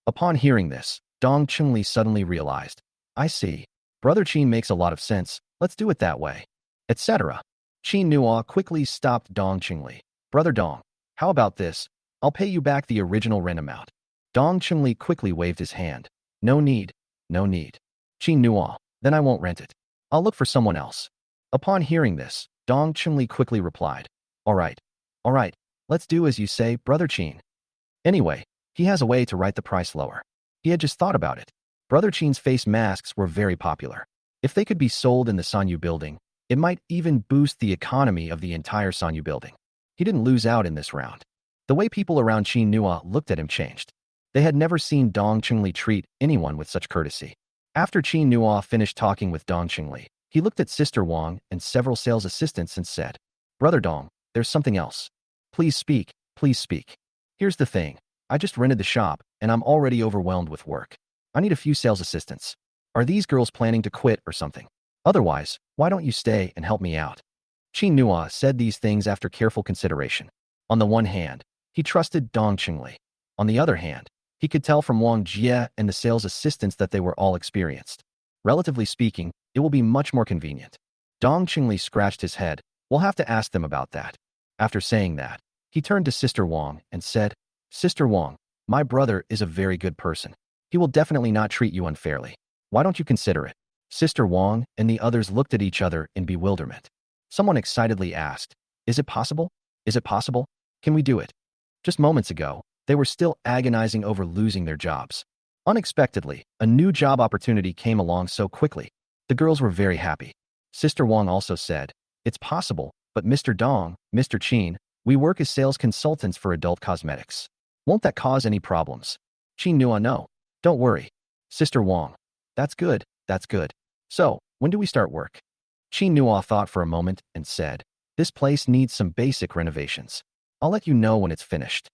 Upon hearing this, Dong Qingli suddenly realized, I see. Brother Qin makes a lot of sense, let's do it that way. Etc. Qin Nua quickly stopped Dong Qingli. Brother Dong, how about this? I'll pay you back the original rent amount. Dong Qingli quickly waved his hand. No need. No need. Qin Nua, then I won't rent it. I'll look for someone else. Upon hearing this, Dong Qingli quickly replied. All right, let's do as you say, Brother Qin. Anyway, he has a way to write the price lower. He had just thought about it. Brother Qin's face masks were very popular. If they could be sold in the Sanyu building, it might even boost the economy of the entire Sanyu building. He didn't lose out in this round. The way people around Qin Nua looked at him changed. They had never seen Dong Qingli treat anyone with such courtesy. After Qin Nua finished talking with Dong Qingli, he looked at Sister Wang and several sales assistants and said, Brother Dong, there's something else. Please speak, please speak. Here's the thing. I just rented the shop, and I'm already overwhelmed with work. I need a few sales assistants. Are these girls planning to quit or something? Otherwise, why don't you stay and help me out? Qin Nua said these things after careful consideration. On the one hand, he trusted Dong Qingli. On the other hand, he could tell from Wang Jie and the sales assistants that they were all experienced. Relatively speaking, it will be much more convenient. Dong Qingli scratched his head. We'll have to ask them about that. After saying that, he turned to Sister Wang and said, Sister Wang, my brother is a very good person. He will definitely not treat you unfairly. Why don't you consider it? Sister Wang and the others looked at each other in bewilderment. Someone excitedly asked, Is it possible? Is it possible? Can we do it? Just moments ago, they were still agonizing over losing their jobs. Unexpectedly, a new job opportunity came along so quickly. The girls were very happy. Sister Wang also said, It's possible, but Mr. Dong, Mr. Qin, we work as sales consultants for adult cosmetics. Won't that cause any problems? Qin Nua, no. Don't worry. Sister Wang. That's good, that's good. So, when do we start work? Qin Nua thought for a moment and said, This place needs some basic renovations. I'll let you know when it's finished.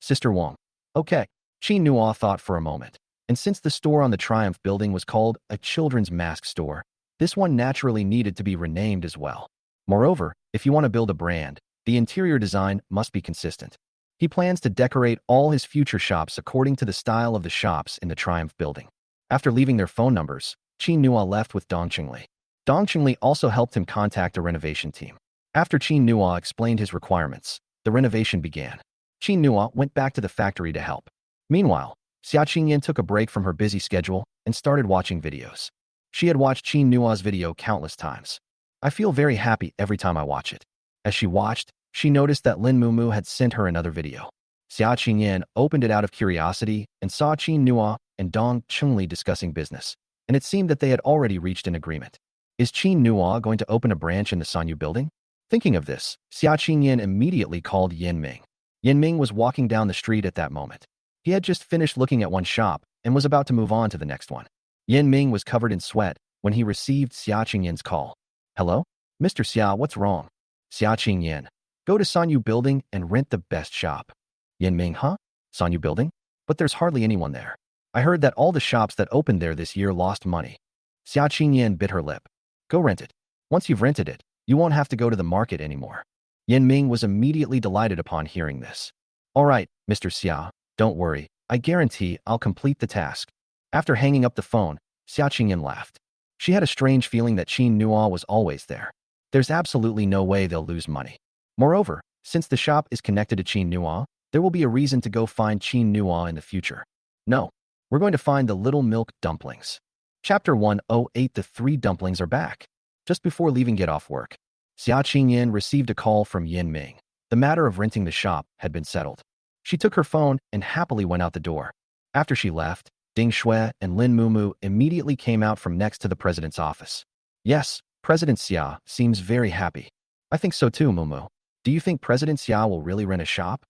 Sister Wang. Okay. Qin Nua thought for a moment. And since the store on the Triumph building was called a children's mask store, this one naturally needed to be renamed as well. Moreover, if you want to build a brand, the interior design must be consistent. He plans to decorate all his future shops according to the style of the shops in the Triumph building. After leaving their phone numbers, Qin Nua left with Dong Qingli. Dong Qingli also helped him contact a renovation team. After Qin Nua explained his requirements, the renovation began. Qin Nua went back to the factory to help. Meanwhile, Xia Qingyan took a break from her busy schedule and started watching videos. She had watched Qin Nua's video countless times. I feel very happy every time I watch it. As she watched, she noticed that Lin Mumu had sent her another video. Xia Qingyan opened it out of curiosity and saw Qin Nua and Dong Qingli discussing business, and it seemed that they had already reached an agreement. Is Qin Nua going to open a branch in the Sanyu building? Thinking of this, Xia Qingyan immediately called Yin Ming. Yin Ming was walking down the street at that moment. He had just finished looking at one shop and was about to move on to the next one. Yin Ming was covered in sweat when he received Xia Qingyan's call. Hello? Mr. Xia, what's wrong? Xia Qingyan. Go to Sanyu building and rent the best shop. Yin Ming, huh? Sanyu building? But there's hardly anyone there. I heard that all the shops that opened there this year lost money. Xia Qingyan bit her lip. Go rent it. Once you've rented it, you won't have to go to the market anymore. Yin Ming was immediately delighted upon hearing this. All right, Mr. Xia, don't worry. I guarantee I'll complete the task. After hanging up the phone, Xia Qingyan laughed. She had a strange feeling that Qin Nua was always there. There's absolutely no way they'll lose money. Moreover, since the shop is connected to Qin Nua, there will be a reason to go find Qin Nua in the future. No, we're going to find the little milk dumplings. Chapter 108. The three dumplings are back. Just before leaving get off work, Xia Qingyan received a call from Yin Ming. The matter of renting the shop had been settled. She took her phone and happily went out the door. After she left, Ding Shui and Lin Mumu immediately came out from next to the president's office. Yes, President Xia seems very happy. I think so too, Mumu. Do you think President Xia will really rent a shop?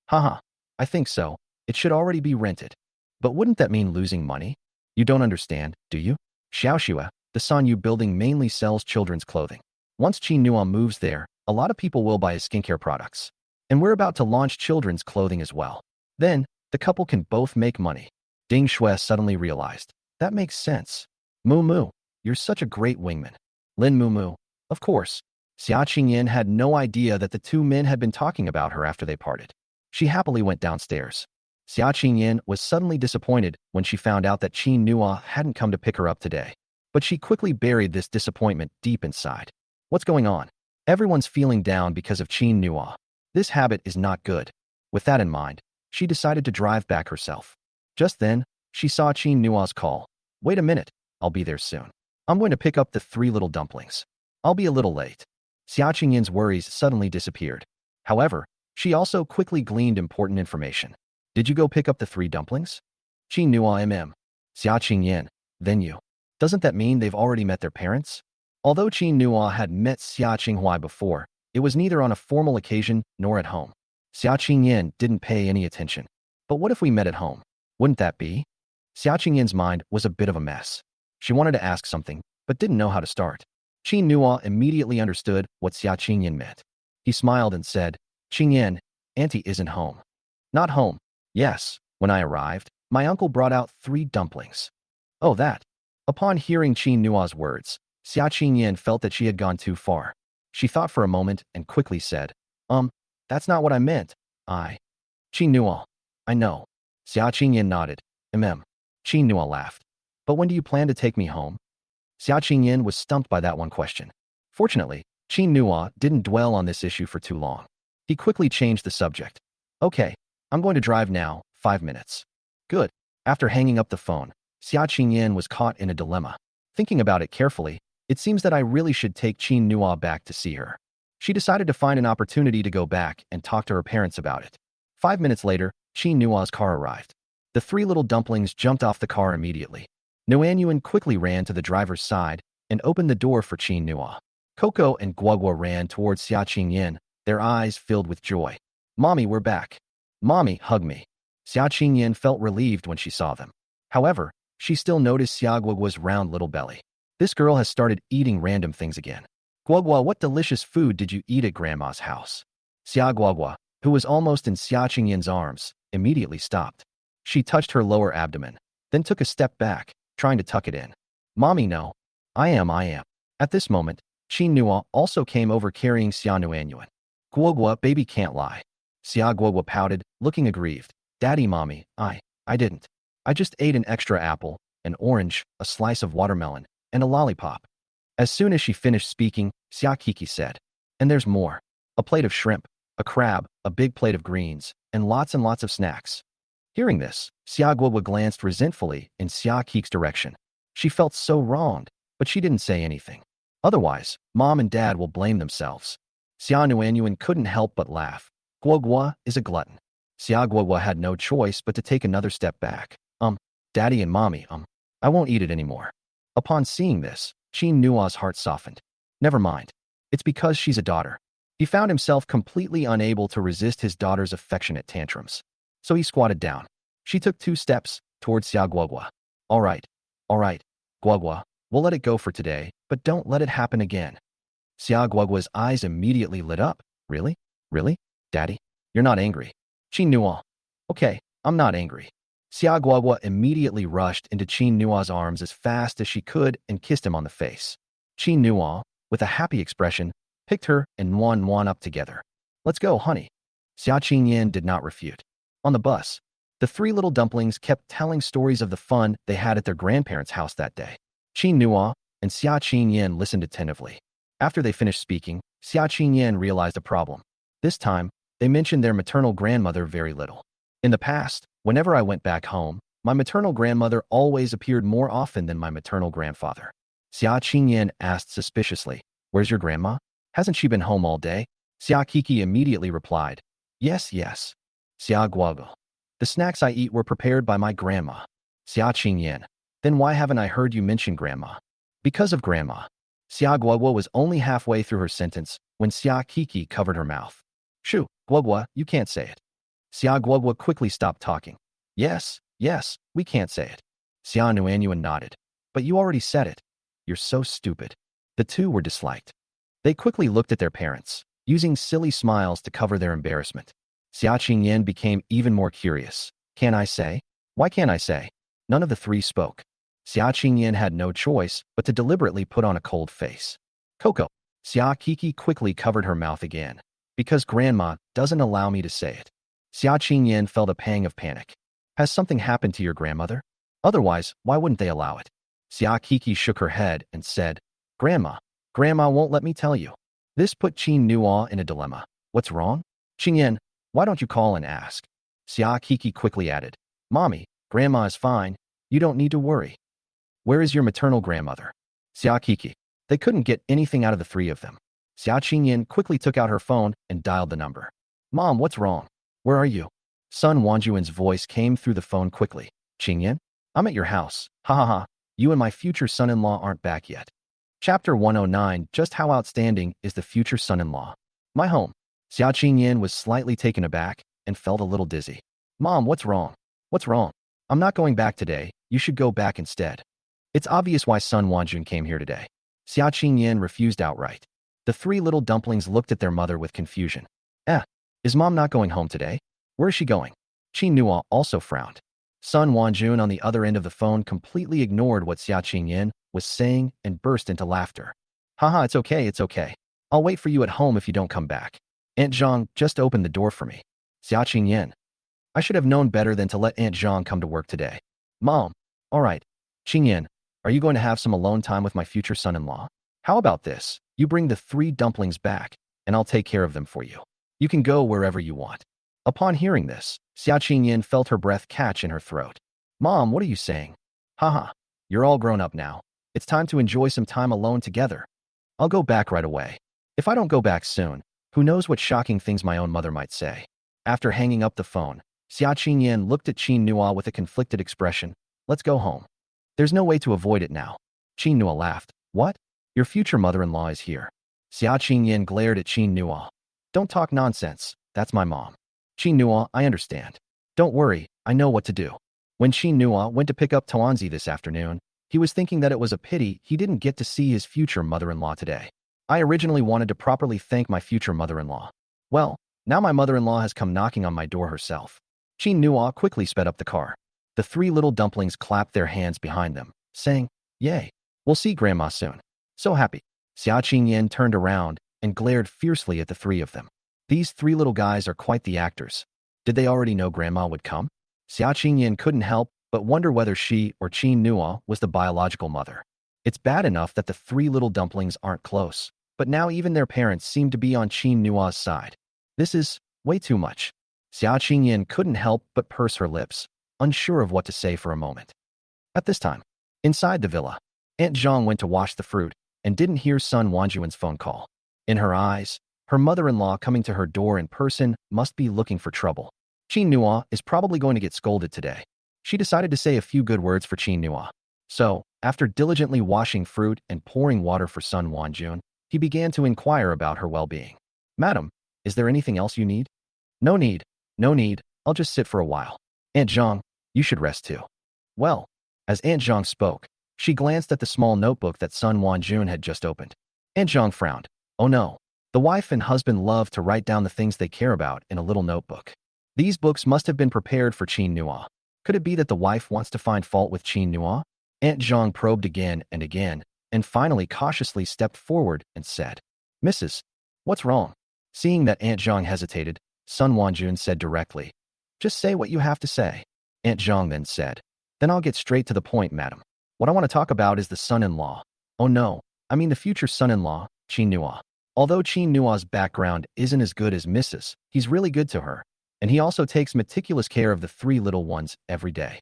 Haha, I think so. It should already be rented. But wouldn't that mean losing money? You don't understand, do you? Xiaoxue, the Sanyu building mainly sells children's clothing. Once Qin Nua moves there, a lot of people will buy his skincare products. And we're about to launch children's clothing as well. Then, the couple can both make money. Ding Shui suddenly realized. That makes sense. Mumu, you're such a great wingman. Lin Mumu, of course. Xia Qingyan had no idea that the two men had been talking about her after they parted. She happily went downstairs. Xia Qingyan was suddenly disappointed when she found out that Qin Nua hadn't come to pick her up today. But she quickly buried this disappointment deep inside. What's going on? Everyone's feeling down because of Qin Nua. This habit is not good. With that in mind, she decided to drive back herself. Just then, she saw Qin Nua's call. Wait a minute, I'll be there soon. I'm going to pick up the three little dumplings. I'll be a little late. Xia Qingyan's worries suddenly disappeared. However, she also quickly gleaned important information. Did you go pick up the three dumplings? Qin Nua Xia Qingyan, then you. Doesn't that mean they've already met their parents? Although Qin Nua had met Xia Qinghua before, it was neither on a formal occasion nor at home. Xia Qingyan didn't pay any attention. But what if we met at home? Wouldn't that be? Xia Qingyan's mind was a bit of a mess. She wanted to ask something, but didn't know how to start. Qin Nua immediately understood what Xia Qingyan meant. He smiled and said, Qingyan, Auntie isn't home. Not home. Yes, when I arrived, my uncle brought out 3 dumplings. Oh, that. Upon hearing Qin Nua's words, Xia Qingyan felt that she had gone too far. She thought for a moment and quickly said, that's not what I meant. Qin Nua. I know. Xia Qingyan nodded. Qin Nua laughed. But when do you plan to take me home? Xia Qingyan was stumped by that one question. Fortunately, Qin Nua didn't dwell on this issue for too long. He quickly changed the subject. Okay, I'm going to drive now, 5 minutes. Good. After hanging up the phone, Xia Qingyan was caught in a dilemma. Thinking about it carefully, it seems that I really should take Qin Nua back to see her. She decided to find an opportunity to go back and talk to her parents about it. 5 minutes later, Qin Nua's car arrived. The 3 little dumplings jumped off the car immediately. Nguyen quickly ran to the driver's side and opened the door for Qin Nua. Coco and Guogua ran towards Xia Qingyan, their eyes filled with joy. Mommy, we're back. Mommy, hug me. Xia Qingyan felt relieved when she saw them. However, she still noticed Xia Guogua's round little belly. This girl has started eating random things again. Guogua, what delicious food did you eat at Grandma's house? Xia Guogua, who was almost in Xia Qingyan's arms, immediately stopped. She touched her lower abdomen, then took a step back, trying to tuck it in. Mommy, no. I am. At this moment, Qin Nua also came over carrying Xia Nguyen. Guogua, baby can't lie. Xia Guogua pouted, looking aggrieved. Daddy, Mommy, I didn't. I just ate an extra apple, an orange, a slice of watermelon, and a lollipop. As soon as she finished speaking, Xia Kiki said, "And there's more. A plate of shrimp, a crab, a big plate of greens, and lots of snacks." Hearing this, Xia Guogua glanced resentfully in Xia Kiki's direction. She felt so wronged, but she didn't say anything. Otherwise, Mom and Dad will blame themselves. Xia Nuanyuan couldn't help but laugh. Guogua is a glutton. Xia Guogua had no choice but to take another step back. Daddy and Mommy, I won't eat it anymore." Upon seeing this, Qin Nua's heart softened. Never mind. It's because she's a daughter. He found himself completely unable to resist his daughter's affectionate tantrums. So he squatted down. She took 2 steps towards Xia Guogua. All right, Guogua, we'll let it go for today, but don't let it happen again." Xia Guogua's eyes immediately lit up. Really? Really? Daddy? You're not angry? Qin Nua. Okay, I'm not angry. Xia Guogua immediately rushed into Qin Nua's arms as fast as she could and kissed him on the face. Qin Nua, with a happy expression, picked her and Nuan up together. "Let's go, honey." Xia Qingyan did not refute. On the bus, the 3 little dumplings kept telling stories of the fun they had at their grandparents' house that day. Qin Nua and Xia Qingyan listened attentively. After they finished speaking, Xia Qingyan realized a problem. This time, they mentioned their maternal grandmother very little. In the past, whenever I went back home, my maternal grandmother always appeared more often than my maternal grandfather. Xia Qingyan asked suspiciously, "Where's your grandma? Hasn't she been home all day?" Xia Kiki immediately replied, Yes. Xia Guogua. "The snacks I eat were prepared by my grandma." Xia Qingyan. "Then why haven't I heard you mention grandma?" "Because of grandma." Xia Guogua was only halfway through her sentence when Xia Kiki covered her mouth. "Shoo, Guogua, you can't say it." Xia Guogua quickly stopped talking. Yes, we can't say it." Xia Nuanyuan nodded. "But you already said it." "You're so stupid." The 2 were disliked. They quickly looked at their parents, using silly smiles to cover their embarrassment. Xia Qingyan became even more curious. "Can I say? Why can't I say?" None of the 3 spoke. Xia Qingyan had no choice but to deliberately put on a cold face. "Coco." Xia Kiki quickly covered her mouth again. "Because grandma doesn't allow me to say it." Xia Qingyan felt a pang of panic. "Has something happened to your grandmother? Otherwise, why wouldn't they allow it?" Xia Kiki shook her head and said, Grandma won't let me tell you." This put Qin Nua in a dilemma. "What's wrong?" "Qingyan, why don't you call and ask?" Xia Kiki quickly added, "Mommy, grandma is fine. You don't need to worry." "Where is your maternal grandmother?" Xia Kiki. They couldn't get anything out of the 3 of them. Xia Qingyan quickly took out her phone and dialed the number. "Mom, what's wrong? Where are you?" Sun Wanjuan's voice came through the phone quickly. "Qingyan, I'm at your house. Ha ha ha. You and my future son-in-law aren't back yet." Chapter 109. Just how outstanding is the future son-in-law? My home. Xia Qingyan was slightly taken aback and felt a little dizzy. "Mom, what's wrong?" "What's wrong? I'm not going back today. You should go back instead." It's obvious why Sun Wanjun came here today. Xia Qingyan refused outright. The 3 little dumplings looked at their mother with confusion. Is Mom not going home today? Where is she going?" Qin Nua also frowned. Sun Wanjun on the other end of the phone completely ignored what Xia Qingyan was saying and burst into laughter. "Haha, it's okay. I'll wait for you at home if you don't come back. Aunt Zhang just opened the door for me." Xia Qingyan. "I should have known better than to let Aunt Zhang come to work today." "Mom, all right. Qingyan, are you going to have some alone time with my future son-in-law? How about this? You bring the 3 dumplings back, and I'll take care of them for you. You can go wherever you want." Upon hearing this, Xia Qingyan felt her breath catch in her throat. "Mom, what are you saying?" "Haha, you're all grown up now. It's time to enjoy some time alone together. I'll go back right away. If I don't go back soon, who knows what shocking things my own mother might say." After hanging up the phone, Xia Qingyan looked at Qin Nua with a conflicted expression. "Let's go home. There's no way to avoid it now." Qin Nua laughed. "What? Your future mother-in-law is here." Xia Qingyan glared at Qin Nua. "Don't talk nonsense. That's my mom." Qin Nua, I understand. Don't worry, I know what to do." When Qin Nua went to pick up Tawanzi this afternoon, he was thinking that it was a pity he didn't get to see his future mother-in-law today. "I originally wanted to properly thank my future mother-in-law. Well, now my mother-in-law has come knocking on my door herself." Qin Nua quickly sped up the car. The 3 little dumplings clapped their hands behind them, saying, "Yay, we'll see Grandma soon." So happy. Xia Qingyan turned around and glared fiercely at the 3 of them. These 3 little guys are quite the actors. Did they already know Grandma would come? Xia Qingyan couldn't help but wonder whether she or Qin Nua was the biological mother. It's bad enough that the three little dumplings aren't close, but now even their parents seem to be on Qin Nua's side. This is way too much. Xia Qingyan couldn't help but purse her lips, unsure of what to say for a moment. At this time, inside the villa, Aunt Zhang went to wash the fruit and didn't hear son Wanjuan's phone call. In her eyes, her mother-in-law coming to her door in person must be looking for trouble. Qin Nua is probably going to get scolded today. She decided to say a few good words for Qin Nua. So, after diligently washing fruit and pouring water for son Wanjun, he began to inquire about her well-being. Madam, is there anything else you need? No need, no need, I'll just sit for a while. Aunt Zhang, you should rest too. Well, as Aunt Zhang spoke, she glanced at the small notebook that son Wanjun had just opened. Aunt Zhang frowned. Oh no. The wife and husband love to write down the things they care about in a little notebook. These books must have been prepared for Qin Nua. Could it be that the wife wants to find fault with Qin Nua? Aunt Zhang probed again, and finally cautiously stepped forward and said, Mrs. What's wrong? Seeing that Aunt Zhang hesitated, son Wanjun said directly, Just say what you have to say. Aunt Zhang then said, Then I'll get straight to the point, madam. What I want to talk about is the son-in-law. Oh no, I mean the future son-in-law, Qin Nua. Although Qin Nua's background isn't as good as Mrs., he's really good to her, and he also takes meticulous care of the three little ones every day.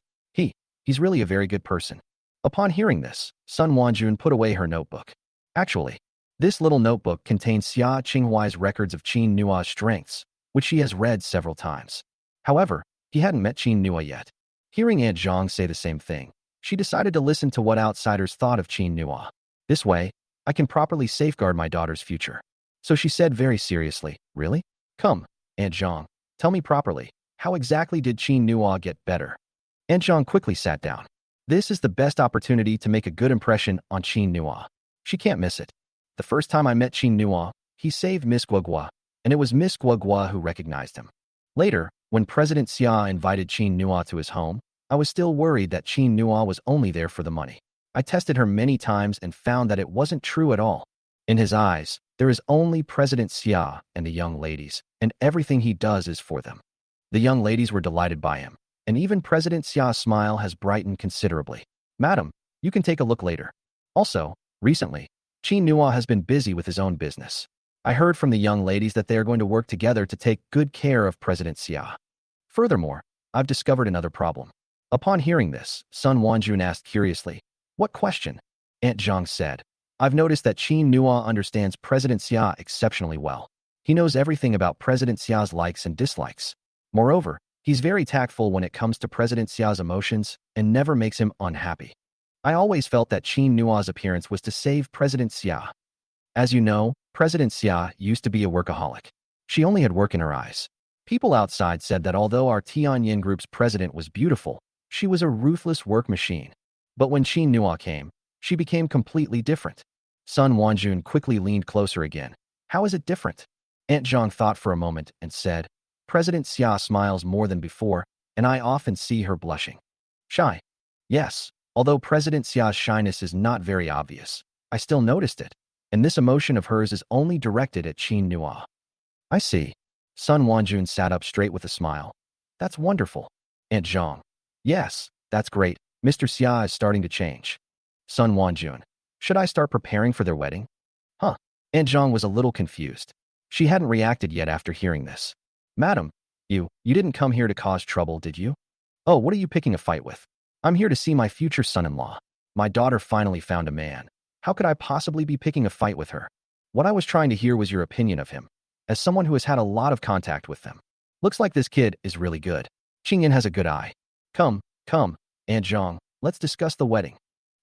He's really a very good person. Upon hearing this, son Wanjun put away her notebook. Actually, this little notebook contains Xia Qinghuai's records of Qin Nua's strengths, which she has read several times. However, he hadn't met Qin Nua yet. Hearing Aunt Zhang say the same thing, she decided to listen to what outsiders thought of Qin Nua. This way, I can properly safeguard my daughter's future. So she said very seriously, Really? Come, Aunt Zhang, tell me properly, how exactly did Qin Nua get better? Aunt Zhang quickly sat down. This is the best opportunity to make a good impression on Qin Nua. She can't miss it. The first time I met Qin Nua, he saved Miss Guogua, and it was Miss Guogua who recognized him. Later, when President Xia invited Qin Nua to his home, I was still worried that Qin Nua was only there for the money. I tested her many times and found that it wasn't true at all. In his eyes, there is only President Xia and the young ladies, and everything he does is for them. The young ladies were delighted by him, and even President Xia's smile has brightened considerably. Madam, you can take a look later. Also, recently, Qin Nua has been busy with his own business. I heard from the young ladies that they are going to work together to take good care of President Xia. Furthermore, I've discovered another problem. Upon hearing this, son Wanjun asked curiously, What question? Aunt Zhang said, I've noticed that Qin Nua understands President Xia exceptionally well. He knows everything about President Xia's likes and dislikes. Moreover, he's very tactful when it comes to President Xia's emotions and never makes him unhappy. I always felt that Qin Nua's appearance was to save President Xia. As you know, President Xia used to be a workaholic. She only had work in her eyes. People outside said that although our Tianyin group's president was beautiful, she was a ruthless work machine. But when Qin Nua came, she became completely different. Son Wanjun quickly leaned closer again. How is it different? Aunt Zhang thought for a moment and said, President Xia smiles more than before, and I often see her blushing. Shy. Yes, although President Xia's shyness is not very obvious, I still noticed it, and this emotion of hers is only directed at Qin Nua. I see. Son Wanjun sat up straight with a smile. That's wonderful. Aunt Zhang. Yes, that's great. Mr. Xia is starting to change. Son Wanjun. Should I start preparing for their wedding? Huh. Aunt Zhang was a little confused. She hadn't reacted yet after hearing this. Madam, you didn't come here to cause trouble, did you? Oh, what are you picking a fight with? I'm here to see my future son-in-law. My daughter finally found a man. How could I possibly be picking a fight with her? What I was trying to hear was your opinion of him, as someone who has had a lot of contact with them. Looks like this kid is really good. Qingyan has a good eye. Come, Aunt Zhang, let's discuss the wedding.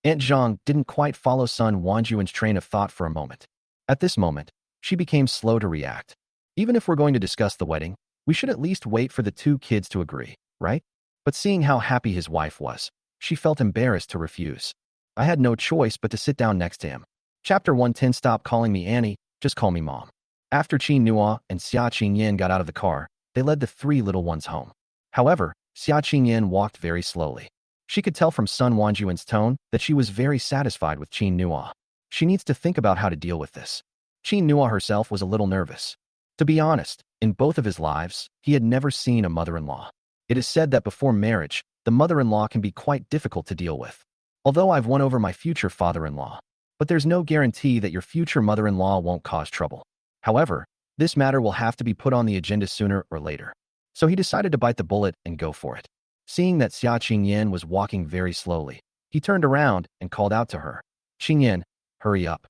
Aunt Zhang didn't quite follow son Wanjuan's train of thought for a moment. At this moment, she became slow to react. Even if we're going to discuss the wedding, we should at least wait for the two kids to agree, right? But seeing how happy his wife was, she felt embarrassed to refuse. I had no choice but to sit down next to him. Chapter 110. Stop calling me Annie, just call me Mom. After Qin Nua and Xia Qingyan got out of the car, they led the three little ones home. However, Xia Qingyan walked very slowly. She could tell from son Wanjuan's tone that she was very satisfied with Qin Nua. She needs to think about how to deal with this. Qin Nua herself was a little nervous. To be honest, in both of his lives, he had never seen a mother-in-law. It is said that before marriage, the mother-in-law can be quite difficult to deal with. Although I've won over my future father-in-law, but there's no guarantee that your future mother-in-law won't cause trouble. However, this matter will have to be put on the agenda sooner or later. So he decided to bite the bullet and go for it. Seeing that Xia Qingyan was walking very slowly, he turned around and called out to her, "Qingyan, hurry up."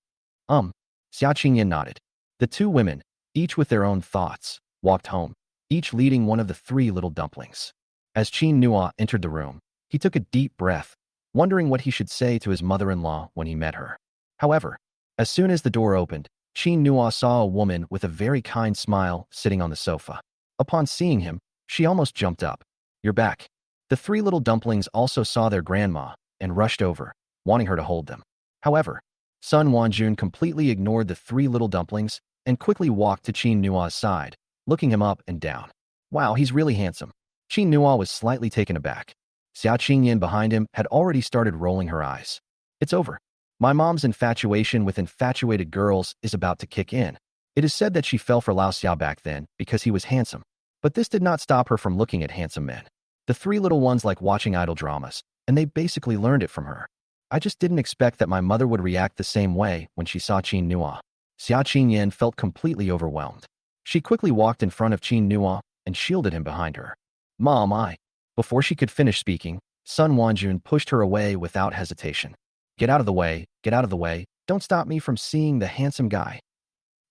Xia Qingyan nodded. The two women, each with their own thoughts, walked home, each leading one of the three little dumplings. As Qin Nua entered the room, he took a deep breath, wondering what he should say to his mother-in-law when he met her. However, as soon as the door opened, Qin Nua saw a woman with a very kind smile sitting on the sofa. Upon seeing him, she almost jumped up. "You're back." The three little dumplings also saw their grandma and rushed over, wanting her to hold them. However, Sun Wanjun completely ignored the three little dumplings and quickly walked to Qin Nua's side, looking him up and down. "Wow, he's really handsome." Qin Nua was slightly taken aback. Xia Qingyan behind him had already started rolling her eyes. "It's over. My mom's infatuation with infatuated girls is about to kick in." It is said that she fell for Lao Xiao back then because he was handsome. But this did not stop her from looking at handsome men. The three little ones like watching idol dramas, and they basically learned it from her. "I just didn't expect that my mother would react the same way when she saw Qin Nua." Xia Qingyan felt completely overwhelmed. She quickly walked in front of Qin Nua and shielded him behind her. "Mom, I..." Before she could finish speaking, Sun Wanjun pushed her away without hesitation. Get out of the way, get out of the way, don't stop me from seeing the handsome guy."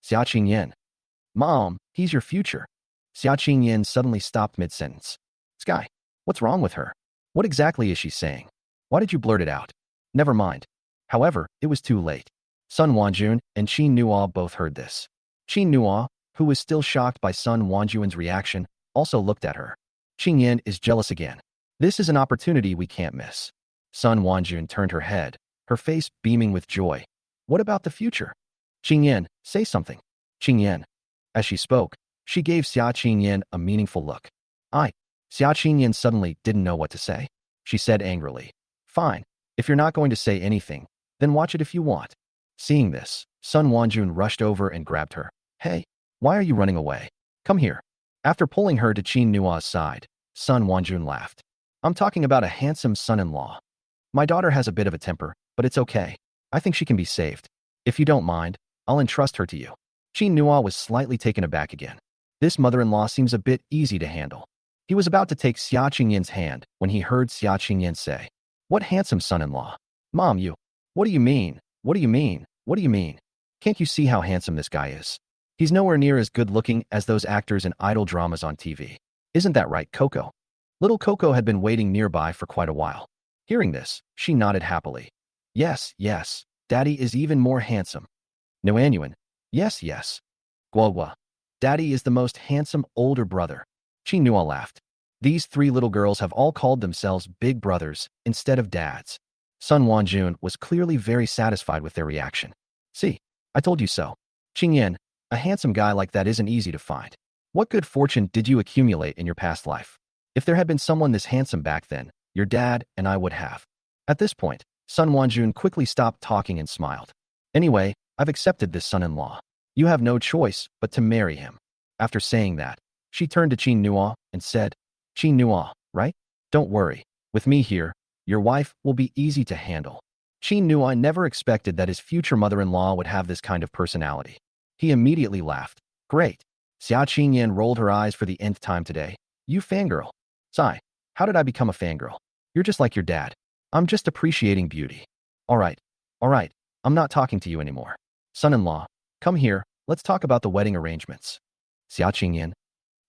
Xia Qingyan. "Mom, he's your future." Xia Qingyan suddenly stopped mid-sentence. "Sky, what's wrong with her? What exactly is she saying? Why did you blurt it out?" "Never mind." However, it was too late. Sun Wanjun and Qin Nua both heard this. Qin Nua, who was still shocked by Sun Wanjun's reaction, also looked at her. "Qingyan is jealous again. This is an opportunity we can't miss." Sun Wanjun turned her head, her face beaming with joy. "What about the future? Qingyan, say something." "Qingyan." As she spoke, she gave Xia Qingyan a meaningful look. Xia Qingyan suddenly didn't know what to say. She said angrily, "Fine, if you're not going to say anything, then watch it if you want." Seeing this, Sun Wanjun rushed over and grabbed her. "Hey, why are you running away? Come here." After pulling her to Qin Nua's side, Sun Wanjun laughed. "I'm talking about a handsome son-in-law. My daughter has a bit of a temper, but it's okay. I think she can be saved. If you don't mind, I'll entrust her to you." Qin Nua was slightly taken aback again. This mother-in-law seems a bit easy to handle. He was about to take Xia Qingyan's hand when he heard Xia Qingyan say, "What handsome son-in-law? Mom, you..." "What do you mean? What do you mean? What do you mean? Can't you see how handsome this guy is? He's nowhere near as good-looking as those actors in idol dramas on TV. Isn't that right, Coco?" Little Coco had been waiting nearby for quite a while. Hearing this, she nodded happily. Yes, yes, Daddy is even more handsome." Noanyuan. "Yes, yes." Guogua. "Daddy is the most handsome older brother." Qin Nua laughed. These three little girls have all called themselves big brothers instead of dads. Sun Wanjun was clearly very satisfied with their reaction. "See, I told you so. Qingyan, a handsome guy like that isn't easy to find. What good fortune did you accumulate in your past life? If there had been someone this handsome back then, your dad and I would have." At this point, Sun Wanjun quickly stopped talking and smiled. "Anyway, I've accepted this son-in-law. You have no choice but to marry him." After saying that, she turned to Qin Nua and said, "Qin Nua, right? Don't worry. With me here, your wife will be easy to handle." Qin Nua never expected that his future mother-in-law would have this kind of personality. He immediately laughed. "Great." Xia Qingyan rolled her eyes for the nth time today. "You fangirl." "Sigh, how did I become a fangirl? You're just like your dad. I'm just appreciating beauty." All right, I'm not talking to you anymore. Son-in-law, come here, let's talk about the wedding arrangements." Xia Qingyan.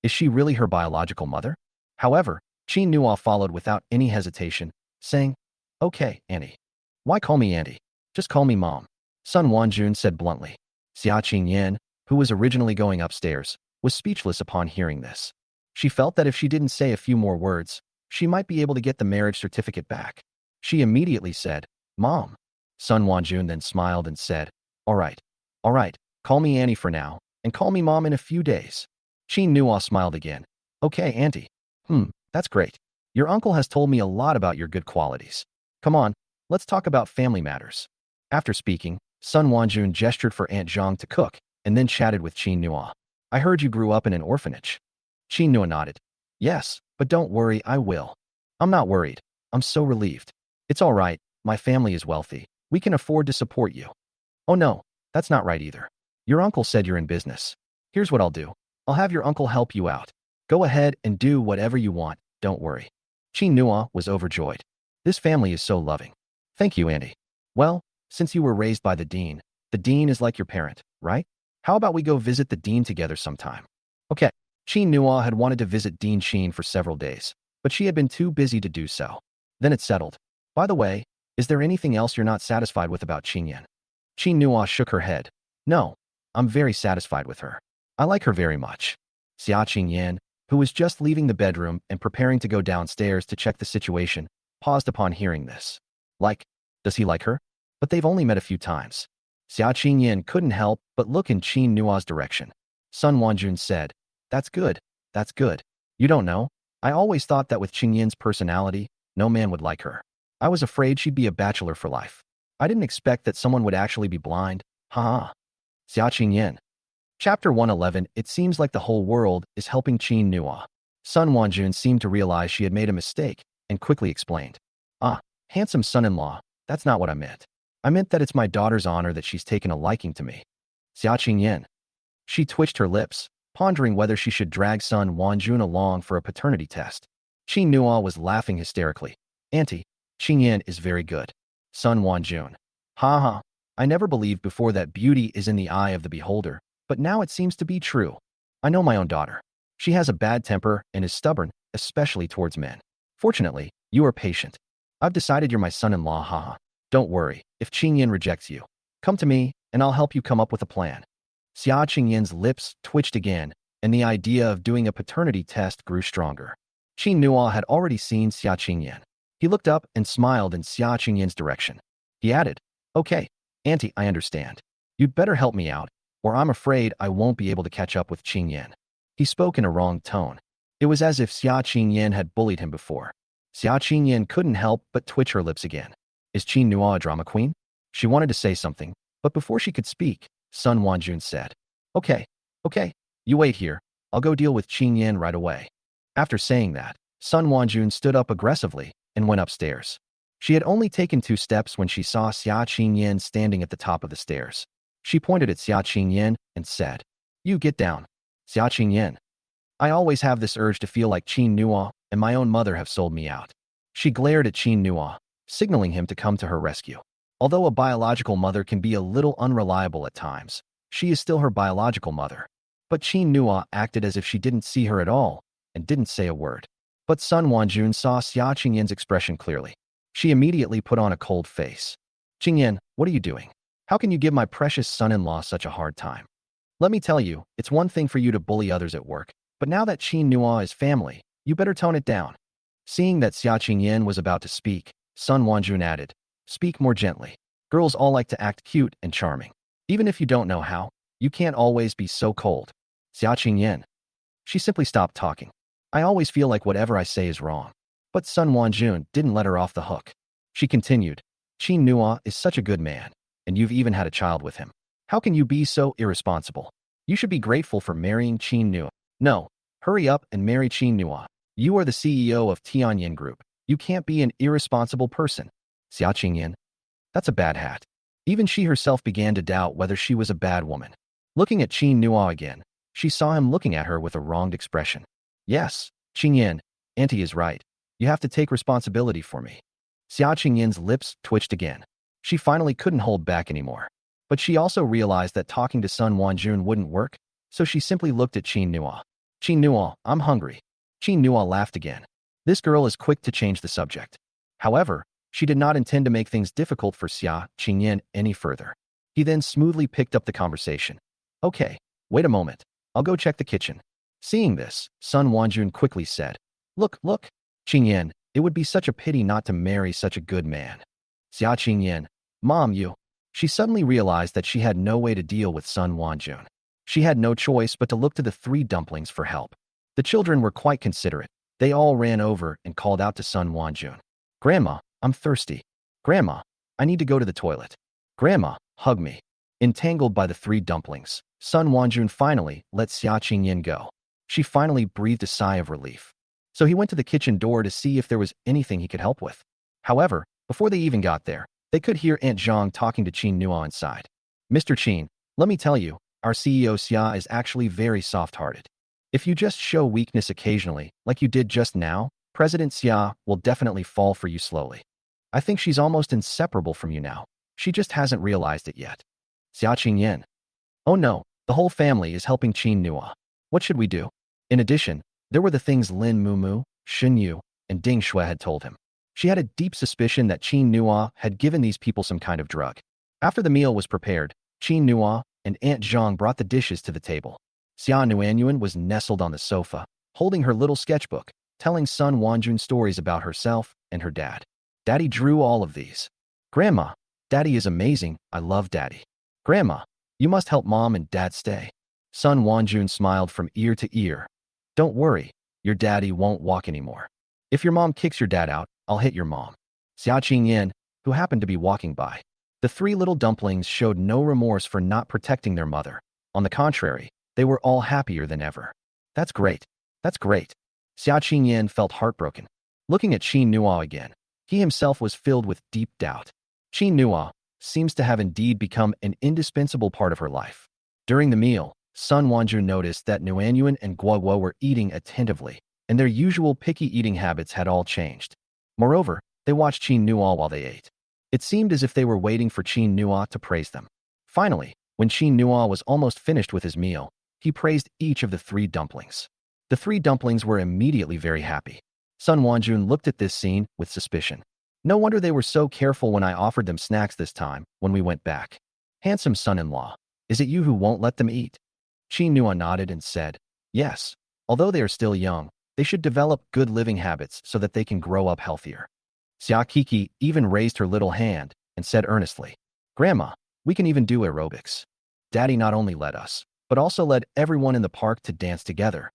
Is she really her biological mother? However, Qin Nua followed without any hesitation, saying, "Okay, Auntie." "Why call me Auntie? Just call me Mom," Sun Wanjun said bluntly. Xia Qingyan, who was originally going upstairs, was speechless upon hearing this. She felt that if she didn't say a few more words, she might be able to get the marriage certificate back. She immediately said, "Mom." Sun Wanjun then smiled and said, All right, call me Annie for now, and call me Mom in a few days." Qin Nua smiled again. "Okay, Auntie. That's great. Your uncle has told me a lot about your good qualities. Come on, let's talk about family matters." After speaking, Sun Wanjun gestured for Aunt Zhang to cook, and then chatted with Qin Nua. "I heard you grew up in an orphanage." Qin Nua nodded. "Yes, but don't worry, I will. I'm not worried. I'm so relieved. It's all right. My family is wealthy. We can afford to support you. Oh no, that's not right either. Your uncle said you're in business. Here's what I'll do. I'll have your uncle help you out. Go ahead and do whatever you want. Don't worry. Nua was overjoyed. This family is so loving. Thank you, Auntie. Well, since you were raised by the dean is like your parent, right? How about we go visit the dean together sometime? Okay. Nua had wanted to visit Dean Sheen for several days, but she had been too busy to do so. Then it settled. By the way, is there anything else you're not satisfied with about Qingyan? Nua shook her head. No, I'm very satisfied with her. I like her very much. Xia Qingyan, who was just leaving the bedroom and preparing to go downstairs to check the situation, paused upon hearing this. Like, does he like her? But they've only met a few times. Xia Qingyan couldn't help but look in Qin Nua's direction. Sun Wanjun said, That's good. That's good. You don't know? I always thought that with Qingyan's personality, no man would like her. I was afraid she'd be a bachelor for life. I didn't expect that someone would actually be blind. Ha. Xia Qingyan. Chapter 111. It seems like the whole world is helping Qin Nua. Sun Wanjun seemed to realize she had made a mistake and quickly explained. Handsome son-in-law, that's not what I meant. I meant that it's my daughter's honor that she's taken a liking to me. Xia Qingyan. She twitched her lips, pondering whether she should drag Sun Wanjun along for a paternity test. Qin Nua was laughing hysterically. Auntie, Qingyan is very good. Sun Wanjun. Ha. I never believed before that beauty is in the eye of the beholder, but now it seems to be true. I know my own daughter. She has a bad temper and is stubborn, especially towards men. Fortunately, you are patient. I've decided you're my son-in-law, haha. Don't worry, if Qingyan rejects you, come to me, and I'll help you come up with a plan. Xia Qingyan's lips twitched again, and the idea of doing a paternity test grew stronger. Qin Nua had already seen Xia Qingyan. He looked up and smiled in Xia Qingyan's direction. He added, Okay, Auntie, I understand. You'd better help me out, or I'm afraid I won't be able to catch up with Qingyan. He spoke in a wrong tone. It was as if Xia Qingyan had bullied him before. Xia Qingyan couldn't help but twitch her lips again. Is Qin Nua a drama queen? She wanted to say something, but before she could speak, Sun Wanjun said, Okay, you wait here. I'll go deal with Qingyan right away. After saying that, Sun Wanjun stood up aggressively and went upstairs. She had only taken 2 steps when she saw Xia Qingyan standing at the top of the stairs. She pointed at Xia Qingyan and said, You get down. Xia Qingyan. I always have this urge to feel like Qin Nua and my own mother have sold me out. She glared at Qin Nua, signaling him to come to her rescue. Although a biological mother can be a little unreliable at times, she is still her biological mother. But Qin Nua acted as if she didn't see her at all and didn't say a word. But Sun Wanjun saw Xia Qingyan's expression clearly. She immediately put on a cold face. Qingyan, what are you doing? How can you give my precious son-in-law such a hard time? Let me tell you, it's one thing for you to bully others at work, but now that Qin Nua is family, you better tone it down. Seeing that Xia Qingyan was about to speak, Sun Wanjun added, Speak more gently. Girls all like to act cute and charming. Even if you don't know how, you can't always be so cold. Xia Qingyan. She simply stopped talking. I always feel like whatever I say is wrong. But Sun Wanjun didn't let her off the hook. She continued, Qin Nua is such a good man, and you've even had a child with him. How can you be so irresponsible? You should be grateful for marrying Qin Nua. No, hurry up and marry Qin Nua. You are the CEO of Tianyin Group. You can't be an irresponsible person. Xia Qingyan. That's a bad hat. Even she herself began to doubt whether she was a bad woman. Looking at Qin Nua again, she saw him looking at her with a wronged expression. Yes, Qingyan, Auntie is right. You have to take responsibility for me. Xia Qingyan's lips twitched again. She finally couldn't hold back anymore. But she also realized that talking to Sun Wanjun wouldn't work, so she simply looked at Qin Nua. Qin Nua, I'm hungry. Qin Nua laughed again. This girl is quick to change the subject. However, she did not intend to make things difficult for Xia Qingyan any further. He then smoothly picked up the conversation. Okay, wait a moment. I'll go check the kitchen. Seeing this, Sun Wanjun quickly said, Look, Qingyan, it would be such a pity not to marry such a good man. Xia Qingyan, Mom, you. She suddenly realized that she had no way to deal with Sun Wanjun. She had no choice but to look to the 3 dumplings for help. The children were quite considerate. They all ran over and called out to Sun Wanjun. Grandma, I'm thirsty. Grandma, I need to go to the toilet. Grandma, hug me. Entangled by the 3 dumplings, Sun Wanjun finally let Xia Qingyan go. She finally breathed a sigh of relief. So he went to the kitchen door to see if there was anything he could help with. However, before they even got there, they could hear Aunt Zhang talking to Qin Nua inside. Mr. Qin, let me tell you, our CEO Xia is actually very soft-hearted. If you just show weakness occasionally, like you did just now, President Xia will definitely fall for you slowly. I think she's almost inseparable from you now. She just hasn't realized it yet. Xia Qingyan. Oh no, the whole family is helping Qin Nua. What should we do? In addition, there were the things Lin Mumu, Shen Yu, and Ding Shui had told him. She had a deep suspicion that Qin Nua had given these people some kind of drug. After the meal was prepared, Qin Nua and Aunt Zhang brought the dishes to the table. Xia Nuanyuan was nestled on the sofa, holding her little sketchbook, telling Sun Wanjun stories about herself and her dad. Daddy drew all of these. Grandma, Daddy is amazing, I love Daddy. Grandma, you must help Mom and Dad stay. Sun Wanjun smiled from ear to ear. Don't worry, your daddy won't walk anymore. If your mom kicks your dad out, I'll hit your mom. Xia Qingyan, who happened to be walking by. The three little dumplings showed no remorse for not protecting their mother. On the contrary, they were all happier than ever. That's great. That's great. Xia Qingyan felt heartbroken. Looking at Qin Nua again, he himself was filled with deep doubt. Qin Nua seems to have indeed become an indispensable part of her life. During the meal, Sun Wanjun noticed that Nuanyuan and Guo were eating attentively, and their usual picky eating habits had all changed. Moreover, they watched Qin Nua while they ate. It seemed as if they were waiting for Qin Nua to praise them. Finally, when Qin Nua was almost finished with his meal, he praised each of the three dumplings. The three dumplings were immediately very happy. Sun Wanjun looked at this scene with suspicion. No wonder they were so careful when I offered them snacks this time, when we went back. Handsome son-in-law, is it you who won't let them eat? Qin Nua nodded and said, yes, although they are still young, they should develop good living habits so that they can grow up healthier. Xia Kiki even raised her little hand and said earnestly, Grandma, we can even do aerobics. Daddy not only led us, but also led everyone in the park to dance together.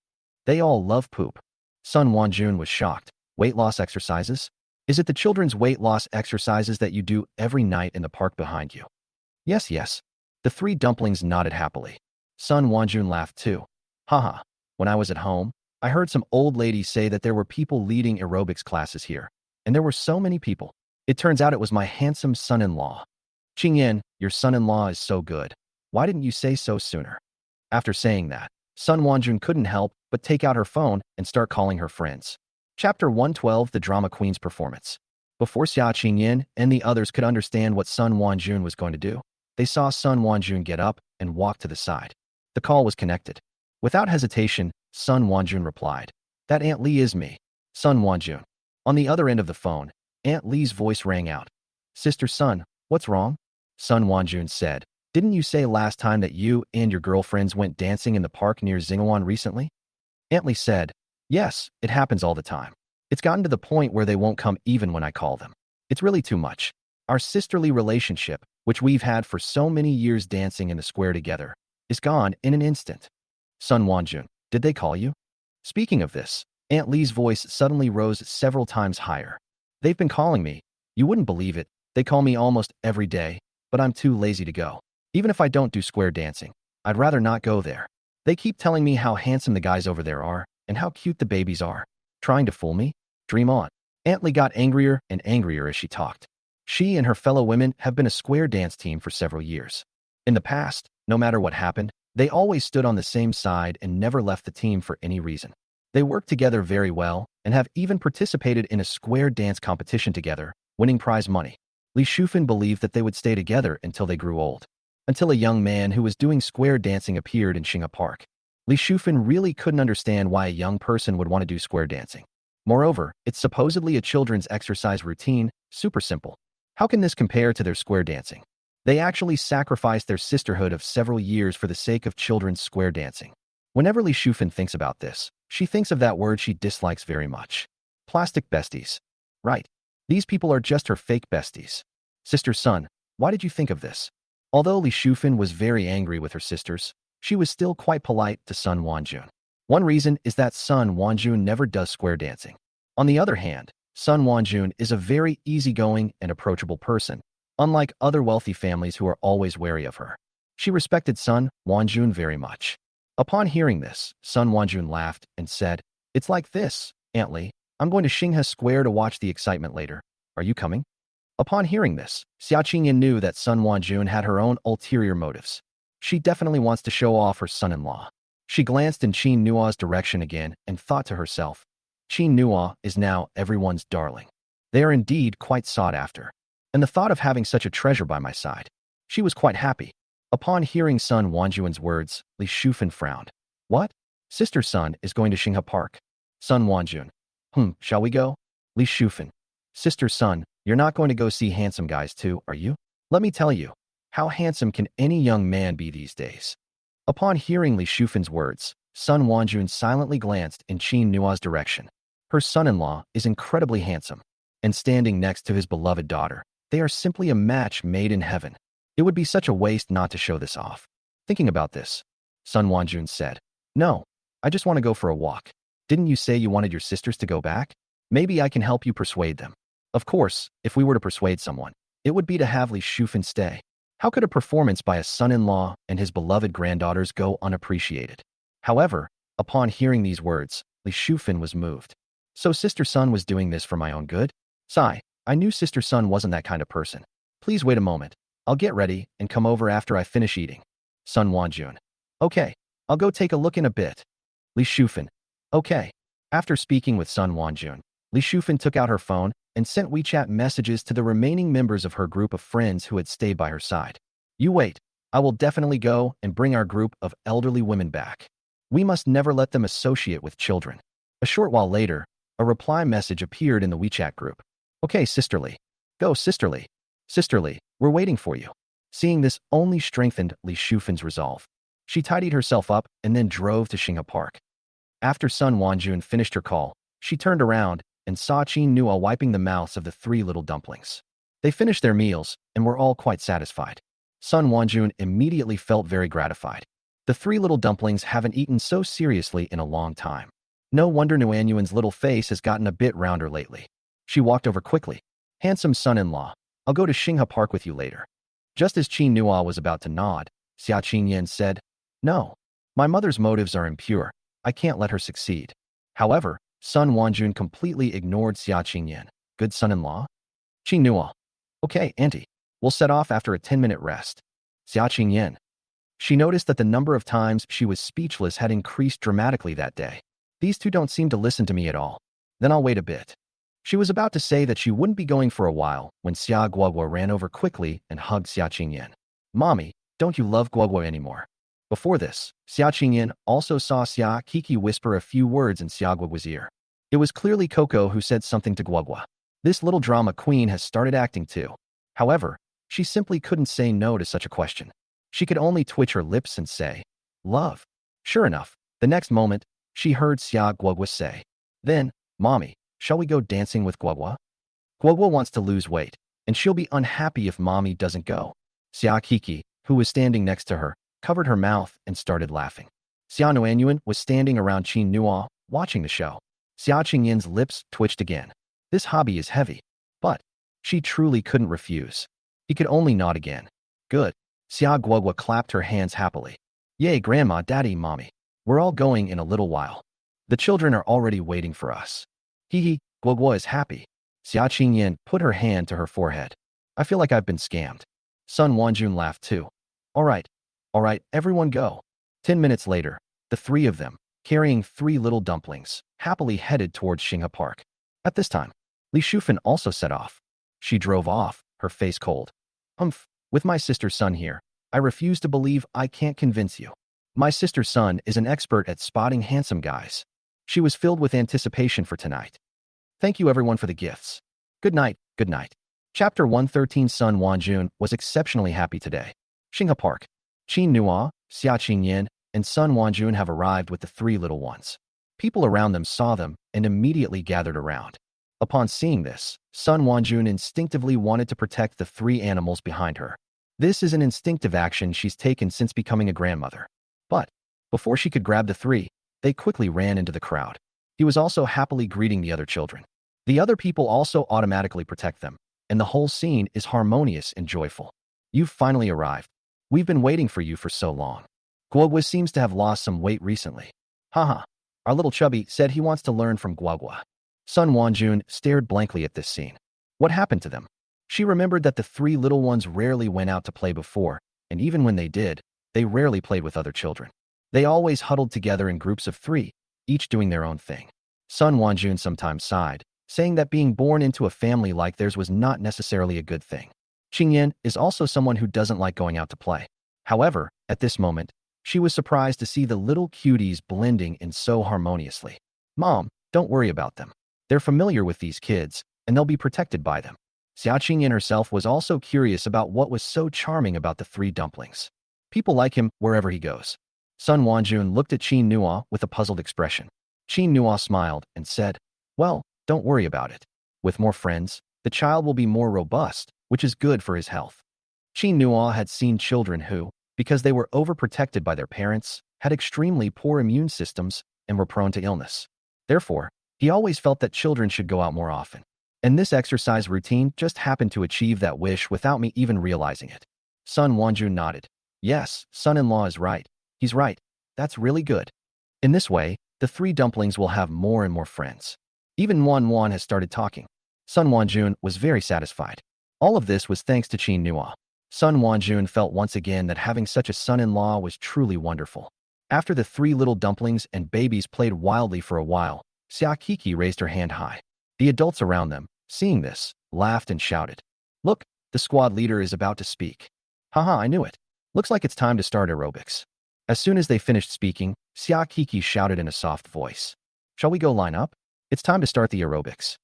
They all love poop. Sun Wanjun was shocked. Weight loss exercises? Is it the children's weight loss exercises that you do every night in the park behind you? Yes, yes. The three dumplings nodded happily. Sun Wanjun laughed too. Haha, when I was at home, I heard some old ladies say that there were people leading aerobics classes here, and there were so many people. It turns out it was my handsome son-in-law. Qingyan, your son-in-law is so good. Why didn't you say so sooner? After saying that, Sun Wanjun couldn't help but take out her phone and start calling her friends. Chapter 112, The Drama Queen's Performance. Before Xia Qingyan and the others could understand what Sun Wanjun was going to do, they saw Sun Wanjun get up and walk to the side. The call was connected. Without hesitation, Sun Wanjun replied, That Aunt Lee is me. Sun Wanjun. On the other end of the phone, Aunt Lee's voice rang out. Sister Sun, what's wrong? Sun Wanjun said, Didn't you say last time that you and your girlfriends went dancing in the park near Xinghuan recently? Aunt Lee said, Yes, it happens all the time. It's gotten to the point where they won't come even when I call them. It's really too much. Our sisterly relationship, which we've had for so many years dancing in the square together, is gone in an instant. Sun Wanjun, did they call you? Speaking of this, Aunt Lee's voice suddenly rose several times higher. They've been calling me. You wouldn't believe it. They call me almost every day, but I'm too lazy to go. Even if I don't do square dancing, I'd rather not go there. They keep telling me how handsome the guys over there are and how cute the babies are. Trying to fool me? Dream on. Aunt Lee got angrier and angrier as she talked. She and her fellow women have been a square dance team for several years. In the past, no matter what happened, they always stood on the same side and never left the team for any reason. They work together very well and have even participated in a square dance competition together, winning prize money. Li Shufan believed that they would stay together until they grew old. Until a young man who was doing square dancing appeared in Xingha Park. Li Shufan really couldn't understand why a young person would want to do square dancing. Moreover, it's supposedly a children's exercise routine, super simple. How can this compare to their square dancing? They actually sacrificed their sisterhood of several years for the sake of children's square dancing. Whenever Li Shufan thinks about this, she thinks of that word she dislikes very much. Plastic besties. Right. These people are just her fake besties. Sister Sun, why did you think of this? Although Li Shufan was very angry with her sisters, she was still quite polite to Sun Wanjun. One reason is that Sun Wanjun never does square dancing. On the other hand, Sun Wanjun is a very easygoing and approachable person, unlike other wealthy families who are always wary of her. She respected Sun Wanjun very much. Upon hearing this, Sun Wanjun laughed and said, It's like this, Aunt Li, I'm going to Xinghe Square to watch the excitement later. Are you coming? Upon hearing this, Xia Qingyan knew that Sun Wanjun had her own ulterior motives. She definitely wants to show off her son-in-law. She glanced in Qin Nua's direction again and thought to herself, Qin Nua is now everyone's darling. They are indeed quite sought after. And the thought of having such a treasure by my side. She was quite happy. Upon hearing Sun Wanjun's words, Li Shufan frowned. What? Sister Sun is going to Xinghe Park. Sun Wanjun. Shall we go? Li Shufan. Sister Sun, you're not going to go see handsome guys too, are you? Let me tell you, how handsome can any young man be these days? Upon hearing Li Shufan's words, Sun Wanjun silently glanced in Qin Nua's direction. Her son-in-law is incredibly handsome, and standing next to his beloved daughter, they are simply a match made in heaven. It would be such a waste not to show this off. Thinking about this, Sun Wanjun said, No, I just want to go for a walk. Didn't you say you wanted your sisters to go back? Maybe I can help you persuade them. Of course, if we were to persuade someone, it would be to have Li Shufan stay. How could a performance by a son-in-law and his beloved granddaughters go unappreciated? However, upon hearing these words, Li Shufan was moved. So Sister Sun was doing this for my own good? Sigh, I knew Sister Sun wasn't that kind of person. Please wait a moment. I'll get ready and come over after I finish eating. Sun Wanjun. Okay, I'll go take a look in a bit. Li Shufan. Okay. After speaking with Sun Wanjun, Li Shufan took out her phone and sent WeChat messages to the remaining members of her group of friends who had stayed by her side. You wait. I will definitely go and bring our group of elderly women back. We must never let them associate with children. A short while later, a reply message appeared in the WeChat group. Okay, Sisterly. Go, Sisterly. Sisterly, we're waiting for you. Seeing this only strengthened Li Shufan's resolve. She tidied herself up and then drove to Xinghe Park. After Sun Wanjun finished her call, she turned around and saw Qin Nua wiping the mouths of the three little dumplings. They finished their meals and were all quite satisfied. Sun Wanjun immediately felt very gratified. The three little dumplings haven't eaten so seriously in a long time. No wonder Nuanyuan's little face has gotten a bit rounder lately. She walked over quickly. Handsome son-in-law, I'll go to Xinghe Park with you later. Just as Qin Nua was about to nod, Xia Qingyan said, No, my mother's motives are impure. I can't let her succeed. However, Sun Wanjun completely ignored Xia Qingyan. Good son-in-law? Qin Nua. Okay, auntie. We'll set off after a 10-minute rest. Xia Qingyan. She noticed that the number of times she was speechless had increased dramatically that day. These two don't seem to listen to me at all. Then I'll wait a bit. She was about to say that she wouldn't be going for a while when Xia Guogua ran over quickly and hugged Xia Qingyan. Mommy, don't you love Guogua anymore? Before this, Xia Qingyan also saw Xia Kiki whisper a few words in Xia Guogua's ear. It was clearly Coco who said something to Guogua. This little drama queen has started acting too. However, she simply couldn't say no to such a question. She could only twitch her lips and say, Love. Sure enough, the next moment, she heard Xia Guogua say, Then, Mommy, shall we go dancing with Guogua? Guogua wants to lose weight, and she'll be unhappy if Mommy doesn't go. Xia Kiki, who was standing next to her, covered her mouth and started laughing. Xia Nuanyuan was standing around Qin Nua, watching the show. Xia Qingyan's lips twitched again. This hobby is heavy, but she truly couldn't refuse. He could only nod again. Good. Xia Guogua clapped her hands happily. Yay, Grandma, Daddy, Mommy. We're all going in a little while. The children are already waiting for us. Hee, Guogua is happy. Xia Qingyan put her hand to her forehead. I feel like I've been scammed. Sun Wanjun laughed too. All right, everyone go. 10 minutes later, the three of them, carrying three little dumplings, happily headed towards Xinghe Park. At this time, Li Shufan also set off. She drove off, her face cold. With my sister Sun here, I refuse to believe I can't convince you. My sister Sun is an expert at spotting handsome guys. She was filled with anticipation for tonight. Thank you everyone for the gifts. Good night, good night. Chapter 113. Sun Wanjun was exceptionally happy today. Xinghe Park. Qin Nua, Xia Qingyan, and Sun Wanjun have arrived with the three little ones. People around them saw them and immediately gathered around. Upon seeing this, Sun Wanjun instinctively wanted to protect the three animals behind her. This is an instinctive action she's taken since becoming a grandmother. But before she could grab the three, they quickly ran into the crowd. He was also happily greeting the other children. The other people also automatically protect them, and the whole scene is harmonious and joyful. You've finally arrived. We've been waiting for you for so long. Guogua seems to have lost some weight recently. Haha. Our little chubby said he wants to learn from Guagua. Sun Wanjun stared blankly at this scene. What happened to them? She remembered that the three little ones rarely went out to play before, and even when they did, they rarely played with other children. They always huddled together in groups of three, each doing their own thing. Sun Wanjun sometimes sighed, saying that being born into a family like theirs was not necessarily a good thing. Qingyan is also someone who doesn't like going out to play. However, at this moment, she was surprised to see the little cuties blending in so harmoniously. Mom, don't worry about them. They're familiar with these kids, and they'll be protected by them. Xia Qingyan herself was also curious about what was so charming about the three dumplings. People like him wherever he goes. Sun Wanjun looked at Qin Nua with a puzzled expression. Qin Nua smiled and said, well, don't worry about it. With more friends, the child will be more robust, which is good for his health. Qin Nua had seen children who, because they were overprotected by their parents, had extremely poor immune systems and were prone to illness. Therefore, he always felt that children should go out more often. And this exercise routine just happened to achieve that wish without me even realizing it. Sun Wanjun nodded. Yes, son-in-law is right. He's right. That's really good. In this way, the three dumplings will have more and more friends. Even Wan has started talking. Sun Wanjun was very satisfied. All of this was thanks to Qin Nua. Sun Wanjun felt once again that having such a son-in-law was truly wonderful. After the three little dumplings and babies played wildly for a while, Xia Kiki raised her hand high. The adults around them, seeing this, laughed and shouted. Look, the squad leader is about to speak. Haha, I knew it. Looks like it's time to start aerobics. As soon as they finished speaking, Xia Kiki shouted in a soft voice. Shall we go line up? It's time to start the aerobics.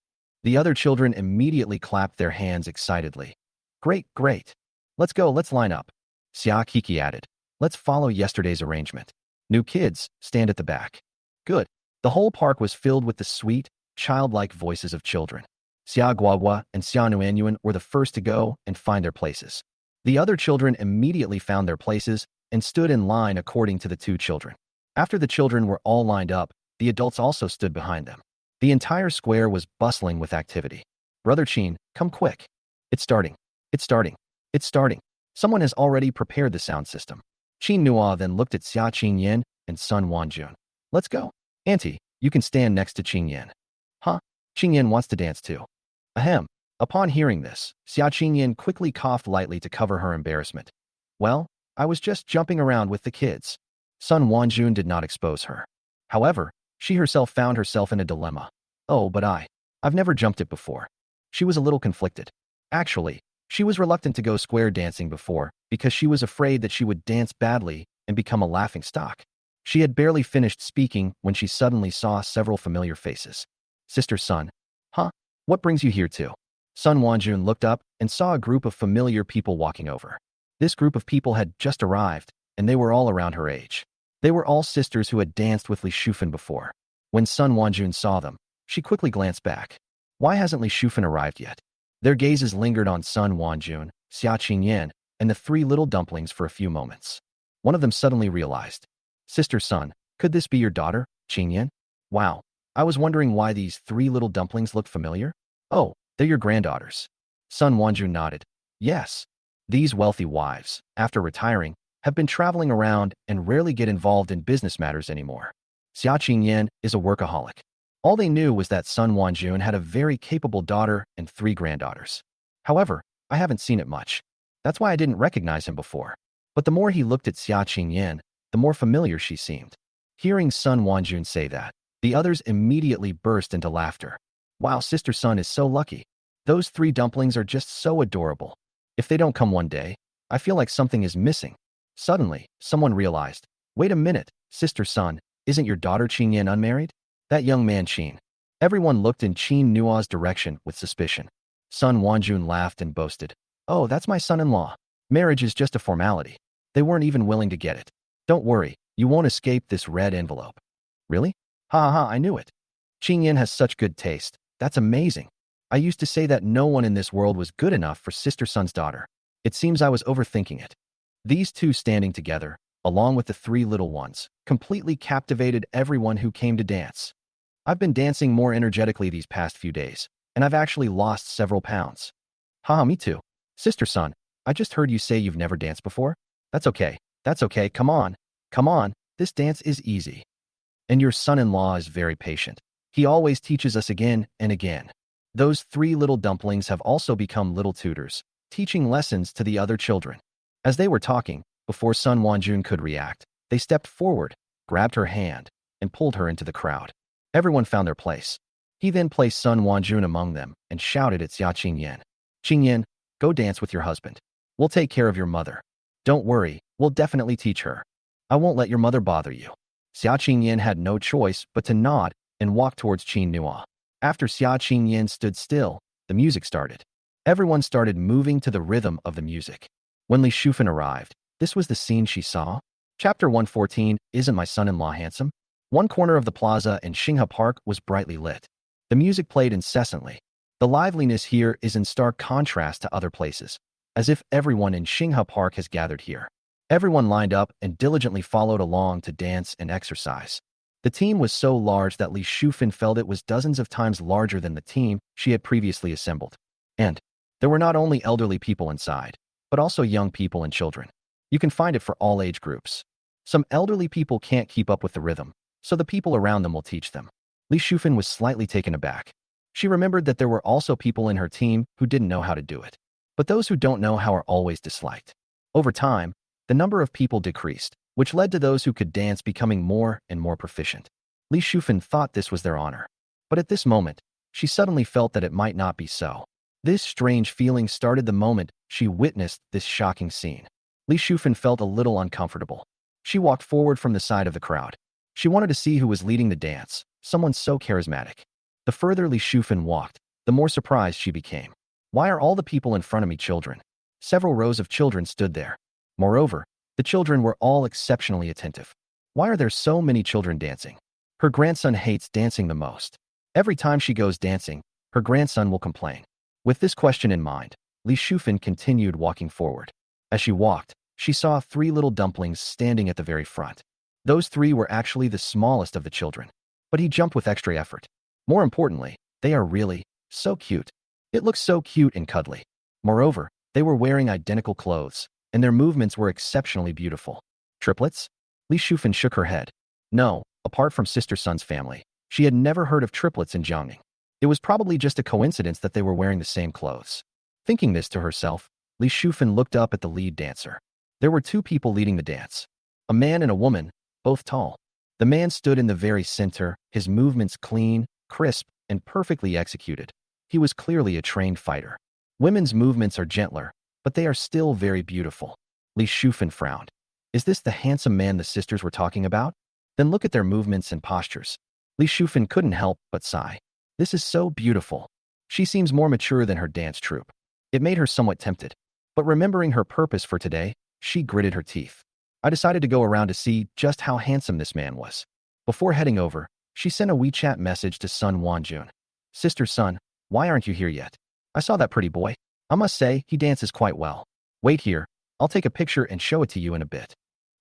The other children immediately clapped their hands excitedly. Great, great. Let's go, let's line up. Xia Kiki added. Let's follow yesterday's arrangement. New kids, stand at the back. Good. The whole park was filled with the sweet, childlike voices of children. Xia Guagua and Xia Nuanyuan were the first to go and find their places. The other children immediately found their places and stood in line according to the two children. After the children were all lined up, the adults also stood behind them. The entire square was bustling with activity. Brother Qin, come quick. It's starting. It's starting. It's starting. Someone has already prepared the sound system. Qin Nua then looked at Xia Qingyan and Sun Wanjun. Let's go. Auntie, you can stand next to Qingyan. Huh? Qingyan wants to dance too. Ahem. Upon hearing this, Xia Qingyan quickly coughed lightly to cover her embarrassment. Well, I was just jumping around with the kids. Sun Wanjun did not expose her. However, she herself found herself in a dilemma. Oh, but I've never jumped it before. She was a little conflicted. Actually, she was reluctant to go square dancing before because she was afraid that she would dance badly and become a laughing stock. She had barely finished speaking when she suddenly saw several familiar faces. Sister Sun. Huh? What brings you here too? Sun Wanjun looked up and saw a group of familiar people walking over. This group of people had just arrived, and they were all around her age. They were all sisters who had danced with Li Shufan before. When Sun Wanjun saw them, she quickly glanced back. Why hasn't Li Shufan arrived yet? Their gazes lingered on Sun Wanjun, Xia Qingyan, and the three little dumplings for a few moments. One of them suddenly realized. Sister Sun, could this be your daughter, Qingyan? Wow, I was wondering why these three little dumplings look familiar. Oh, they're your granddaughters. Sun Wanjun nodded. Yes. These wealthy wives, after retiring, have been traveling around and rarely get involved in business matters anymore. Xia Qingyan is a workaholic. All they knew was that Sun Wanjun had a very capable daughter and three granddaughters. However, I haven't seen it much. That's why I didn't recognize him before. But the more he looked at Xia Qingyan, the more familiar she seemed. Hearing Sun Wanjun say that, the others immediately burst into laughter. Wow, Sister Sun is so lucky. Those three dumplings are just so adorable. If they don't come one day, I feel like something is missing. Suddenly, someone realized, wait a minute, Sister Sun, isn't your daughter Qingyan unmarried? That young man Qin. Everyone looked in Qin Nua's direction with suspicion. Sun Wanjun laughed and boasted, oh, that's my son-in-law. Marriage is just a formality. They weren't even willing to get it. Don't worry, you won't escape this red envelope. Really? Ha ha, I knew it. Qingyan has such good taste. That's amazing. I used to say that no one in this world was good enough for Sister Sun's daughter. It seems I was overthinking it. These two standing together, along with the three little ones, completely captivated everyone who came to dance. I've been dancing more energetically these past few days, and I've actually lost several pounds. Haha, me too. Sister Sun, I just heard you say you've never danced before? That's okay. That's okay. Come on. Come on. This dance is easy. And your son-in-law is very patient. He always teaches us again and again. Those three little dumplings have also become little tutors, teaching lessons to the other children. As they were talking, before Sun Wanjun could react, they stepped forward, grabbed her hand, and pulled her into the crowd. Everyone found their place. He then placed Sun Wanjun among them and shouted at Xia Qingyan. Qingyan, go dance with your husband. We'll take care of your mother. Don't worry, we'll definitely teach her. I won't let your mother bother you. Xia Qingyan had no choice but to nod and walk towards Qin Nua. After Xia Qingyan stood still, the music started. Everyone started moving to the rhythm of the music. When Li Shufan arrived, this was the scene she saw. Chapter 114, Isn't My Son-in-Law Handsome? One corner of the plaza in Xinghe Park was brightly lit. The music played incessantly. The liveliness here is in stark contrast to other places, as if everyone in Xinghe Park has gathered here. Everyone lined up and diligently followed along to dance and exercise. The team was so large that Li Shufan felt it was dozens of times larger than the team she had previously assembled. And there were not only elderly people inside, but also young people and children. You can find it for all age groups. Some elderly people can't keep up with the rhythm, so the people around them will teach them. Li Shufan was slightly taken aback. She remembered that there were also people in her team who didn't know how to do it. But those who don't know how are always disliked. Over time, the number of people decreased, which led to those who could dance becoming more and more proficient. Li Shufan thought this was their honor. But at this moment, she suddenly felt that it might not be so. This strange feeling started the moment she witnessed this shocking scene. Li Shufan felt a little uncomfortable. She walked forward from the side of the crowd. She wanted to see who was leading the dance, someone so charismatic. The further Li Shufan walked, the more surprised she became. Why are all the people in front of me children? Several rows of children stood there. Moreover, the children were all exceptionally attentive. Why are there so many children dancing? Her grandson hates dancing the most. Every time she goes dancing, her grandson will complain. With this question in mind, Li Shufan continued walking forward. As she walked, she saw three little dumplings standing at the very front. Those three were actually the smallest of the children. But he jumped with extra effort. More importantly, they are really so cute. It looks so cute and cuddly. Moreover, they were wearing identical clothes, and their movements were exceptionally beautiful. Triplets? Li Shufan shook her head. No, apart from Sister Sun's family, she had never heard of triplets in Jiangning. It was probably just a coincidence that they were wearing the same clothes. Thinking this to herself, Li Shufan looked up at the lead dancer. There were two people leading the dance. A man and a woman, both tall. The man stood in the very center, his movements clean, crisp, and perfectly executed. He was clearly a trained fighter. Women's movements are gentler, but they are still very beautiful. Li Shufan frowned. Is this the handsome man the sisters were talking about? Then look at their movements and postures. Li Shufan couldn't help but sigh. This is so beautiful. She seems more mature than her dance troupe. It made her somewhat tempted. But remembering her purpose for today, she gritted her teeth. I decided to go around to see just how handsome this man was. Before heading over, she sent a WeChat message to Sun Wanjun. Sister Sun, why aren't you here yet? I saw that pretty boy. I must say, he dances quite well. Wait here, I'll take a picture and show it to you in a bit.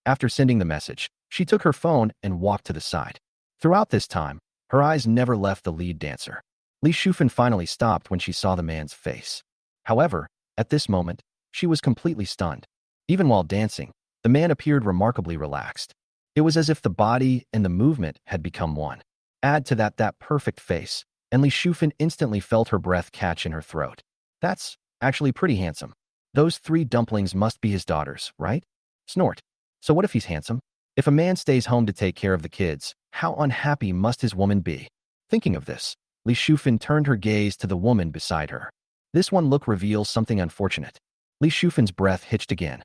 After sending the message, she took her phone and walked to the side. Throughout this time, her eyes never left the lead dancer. Li Shufan finally stopped when she saw the man's face. However, at this moment, she was completely stunned. Even while dancing, the man appeared remarkably relaxed. It was as if the body and the movement had become one. Add to that perfect face, and Li Shufan instantly felt her breath catch in her throat. That's actually pretty handsome. Those three dumplings must be his daughters, right? Snort. So what if he's handsome? If a man stays home to take care of the kids, how unhappy must his woman be? Thinking of this, Li Shufan turned her gaze to the woman beside her. This one look reveals something unfortunate. Li Shufan's breath hitched again.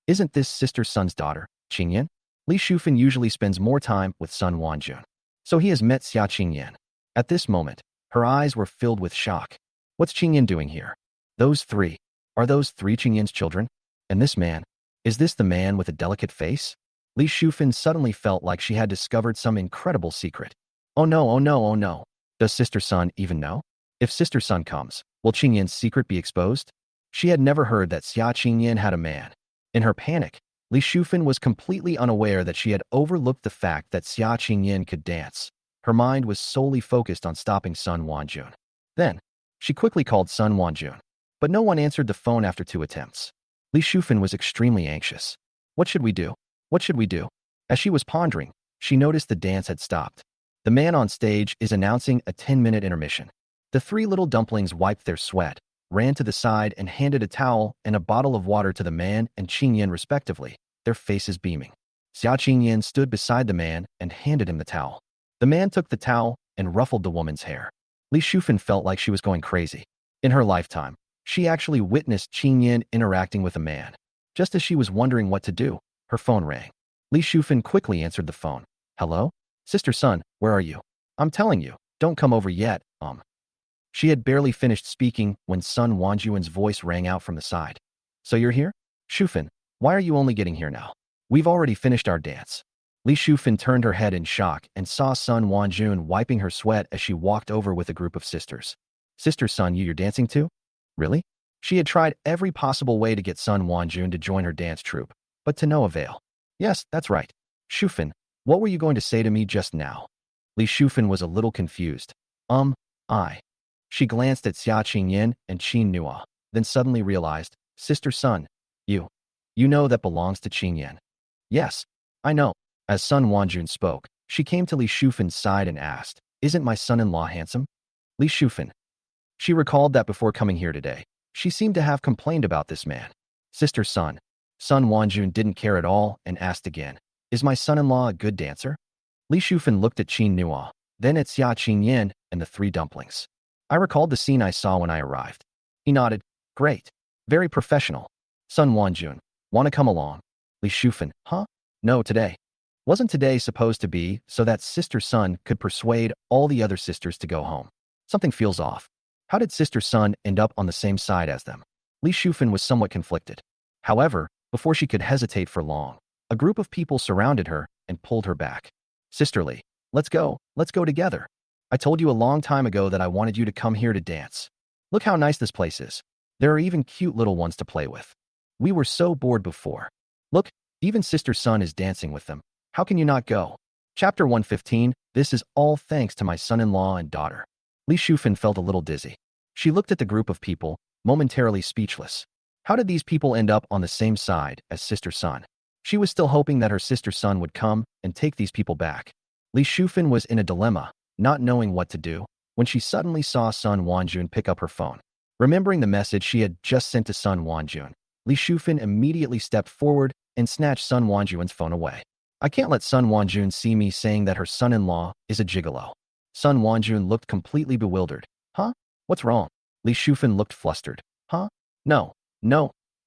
Isn't this Sister Sun's daughter, Qingyan? Li Shufan usually spends more time with Sun Wanjun. So he has met Xia Qingyan. At this moment, her eyes were filled with shock. What's Qingyan doing here? Are those three Qingyan's children? And this man? Is this the man with a delicate face? Li Shufan suddenly felt like she had discovered some incredible secret. Oh no, oh no, oh no. Does Sister Sun even know? If Sister Sun comes, will Qingyan's secret be exposed? She had never heard that Xia Qingyan had a man. In her panic, Li Shufan was completely unaware that she had overlooked the fact that Xia Qingyan could dance. Her mind was solely focused on stopping Sun Wanjun. Then, she quickly called Sun Wanjun. But no one answered the phone after 2 attempts. Li Shufan was extremely anxious. What should we do? What should we do? As she was pondering, She noticed the dance had stopped. The man on stage is announcing a 10-minute intermission. The three little dumplings wiped their sweat, ran to the side and handed a towel and a bottle of water to the man and Qingyan respectively, their faces beaming. Xia Qingyan stood beside the man and handed him the towel. The man took the towel and ruffled the woman's hair. Li Shufan felt like she was going crazy. In her lifetime, she actually witnessed Qingyan interacting with a man. Just as she was wondering what to do, her phone rang. Li Shufan quickly answered the phone. Hello? Sister Sun, where are you? I'm telling you, don't come over yet, She had barely finished speaking when Sun Wanjuan's voice rang out from the side. So you're here? Shufan, why are you only getting here now? We've already finished our dance. Li Shufan turned her head in shock and saw Sun Wanjun wiping her sweat as she walked over with a group of sisters. Sister Sun, you're dancing too? Really? She had tried every possible way to get Sun Wanjun to join her dance troupe, but to no avail. Yes, that's right. Shufan, what were you going to say to me just now? Li Shufan was a little confused. I. She glanced at Xia Qingyan and Qin Nua, then suddenly realized, Sister Sun, you know that belongs to Qingyan. Yes, I know. As Sun Wanjun spoke, she came to Li Shufan's side and asked, Isn't my son-in-law handsome? Li Shufan. She recalled that before coming here today, she seemed to have complained about this man. Sister Sun. Sun Wanjun didn't care at all and asked again, Is my son-in-law a good dancer? Li Shufan looked at Qin Nua, then at Xia Qingyan and the three dumplings. I recalled the scene I saw when I arrived. He nodded. Great. Very professional. Sun Wanjun, want to come along? Li Shufan, huh? No, today. Wasn't today supposed to be so that Sister Sun could persuade all the other sisters to go home? Something feels off. How did Sister Sun end up on the same side as them? Li Shufan was somewhat conflicted. However, before she could hesitate for long, a group of people surrounded her and pulled her back. Sisterly, let's go together. I told you a long time ago that I wanted you to come here to dance. Look how nice this place is. There are even cute little ones to play with. We were so bored before. Look, even Sister Sun is dancing with them. How can you not go? Chapter 115, This is all thanks to my son-in-law and daughter. Li Shufan felt a little dizzy. She looked at the group of people, momentarily speechless. How did these people end up on the same side as Sister Sun? She was still hoping that her Sister Sun would come and take these people back. Li Shufan was in a dilemma, not knowing what to do, when she suddenly saw Sun Wanjun pick up her phone. Remembering the message she had just sent to Sun Wanjun, Li Shufan immediately stepped forward and snatched Sun Wanjun's phone away. I can't let Sun Wanjun see me saying that her son-in-law is a gigolo. Sun Wanjun looked completely bewildered. Huh? What's wrong? Li Shufan looked flustered. Huh? No.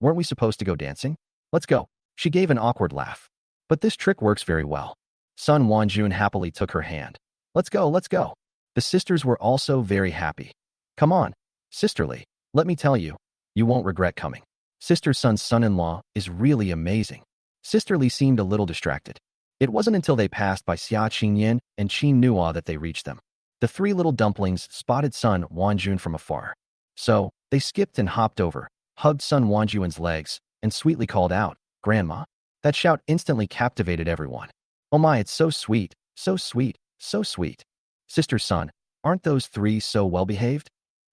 Weren't we supposed to go dancing? Let's go. She gave an awkward laugh. But this trick works very well. Sun Wanjun happily took her hand. Let's go. The sisters were also very happy. Come on, sisterly, let me tell you, you won't regret coming. Sister Sun's son-in-law is really amazing. Sisterly seemed a little distracted. It wasn't until they passed by Xia Qingyan and Qin Nua that they reached them. The three little dumplings spotted Sun Wanjun from afar. So, they skipped and hopped over, hugged Sun Wanjun's legs, and sweetly called out, Grandma. That shout instantly captivated everyone. Oh my, it's so sweet, so sweet, so sweet. Sister Sun, aren't those three so well-behaved?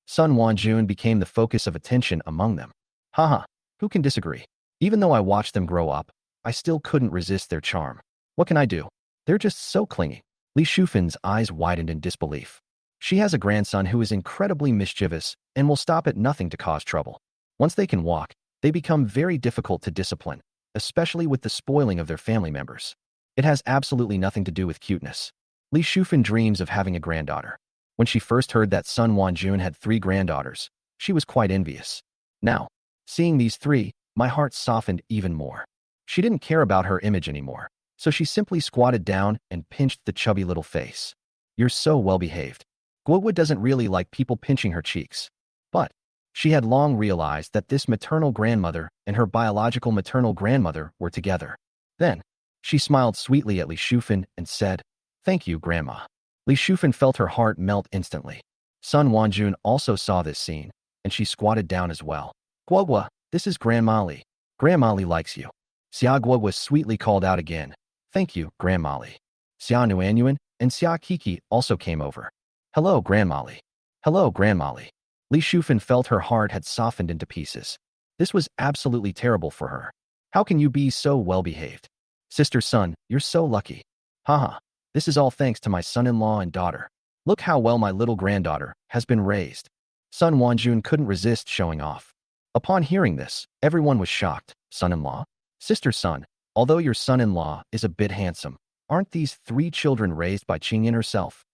Sun Wanjun became the focus of attention among them. Haha, who can disagree? Even though I watched them grow up, I still couldn't resist their charm. What can I do? They're just so clingy. Li Shufan's eyes widened in disbelief. She has a grandson who is incredibly mischievous and will stop at nothing to cause trouble. Once they can walk, they become very difficult to discipline, especially with the spoiling of their family members. It has absolutely nothing to do with cuteness. Li Shufan dreams of having a granddaughter. When she first heard that Sun Wanjun had 3 granddaughters, she was quite envious. Now, seeing these 3, my heart softened even more. She didn't care about her image anymore, so she simply squatted down and pinched the chubby little face. You're so well-behaved. Guowu doesn't really like people pinching her cheeks. But she had long realized that this maternal grandmother and her biological maternal grandmother were together. Then, she smiled sweetly at Li Shufan and said, Thank you, Grandma. Li Shufan felt her heart melt instantly. Sun Wanjun also saw this scene, and she squatted down as well. Guowu, this is Grandma Li. Grandma Li likes you. Xia Guowu sweetly called out again. Thank you, Grandma Li. Xia Nuanyuan and Xia Kiki also came over. Hello, Grandma Li. Hello, Grandma Li. Li Shufan felt her heart had softened into pieces. This was absolutely terrible for her. How can you be so well-behaved? Sister Sun, you're so lucky. Haha, this is all thanks to my son-in-law and daughter. Look how well my little granddaughter has been raised. Sun Wanjun couldn't resist showing off. Upon hearing this, everyone was shocked. Son-in-law? Sister son, although your son-in-law is a bit handsome, aren't these 3 children raised by Qingyan herself?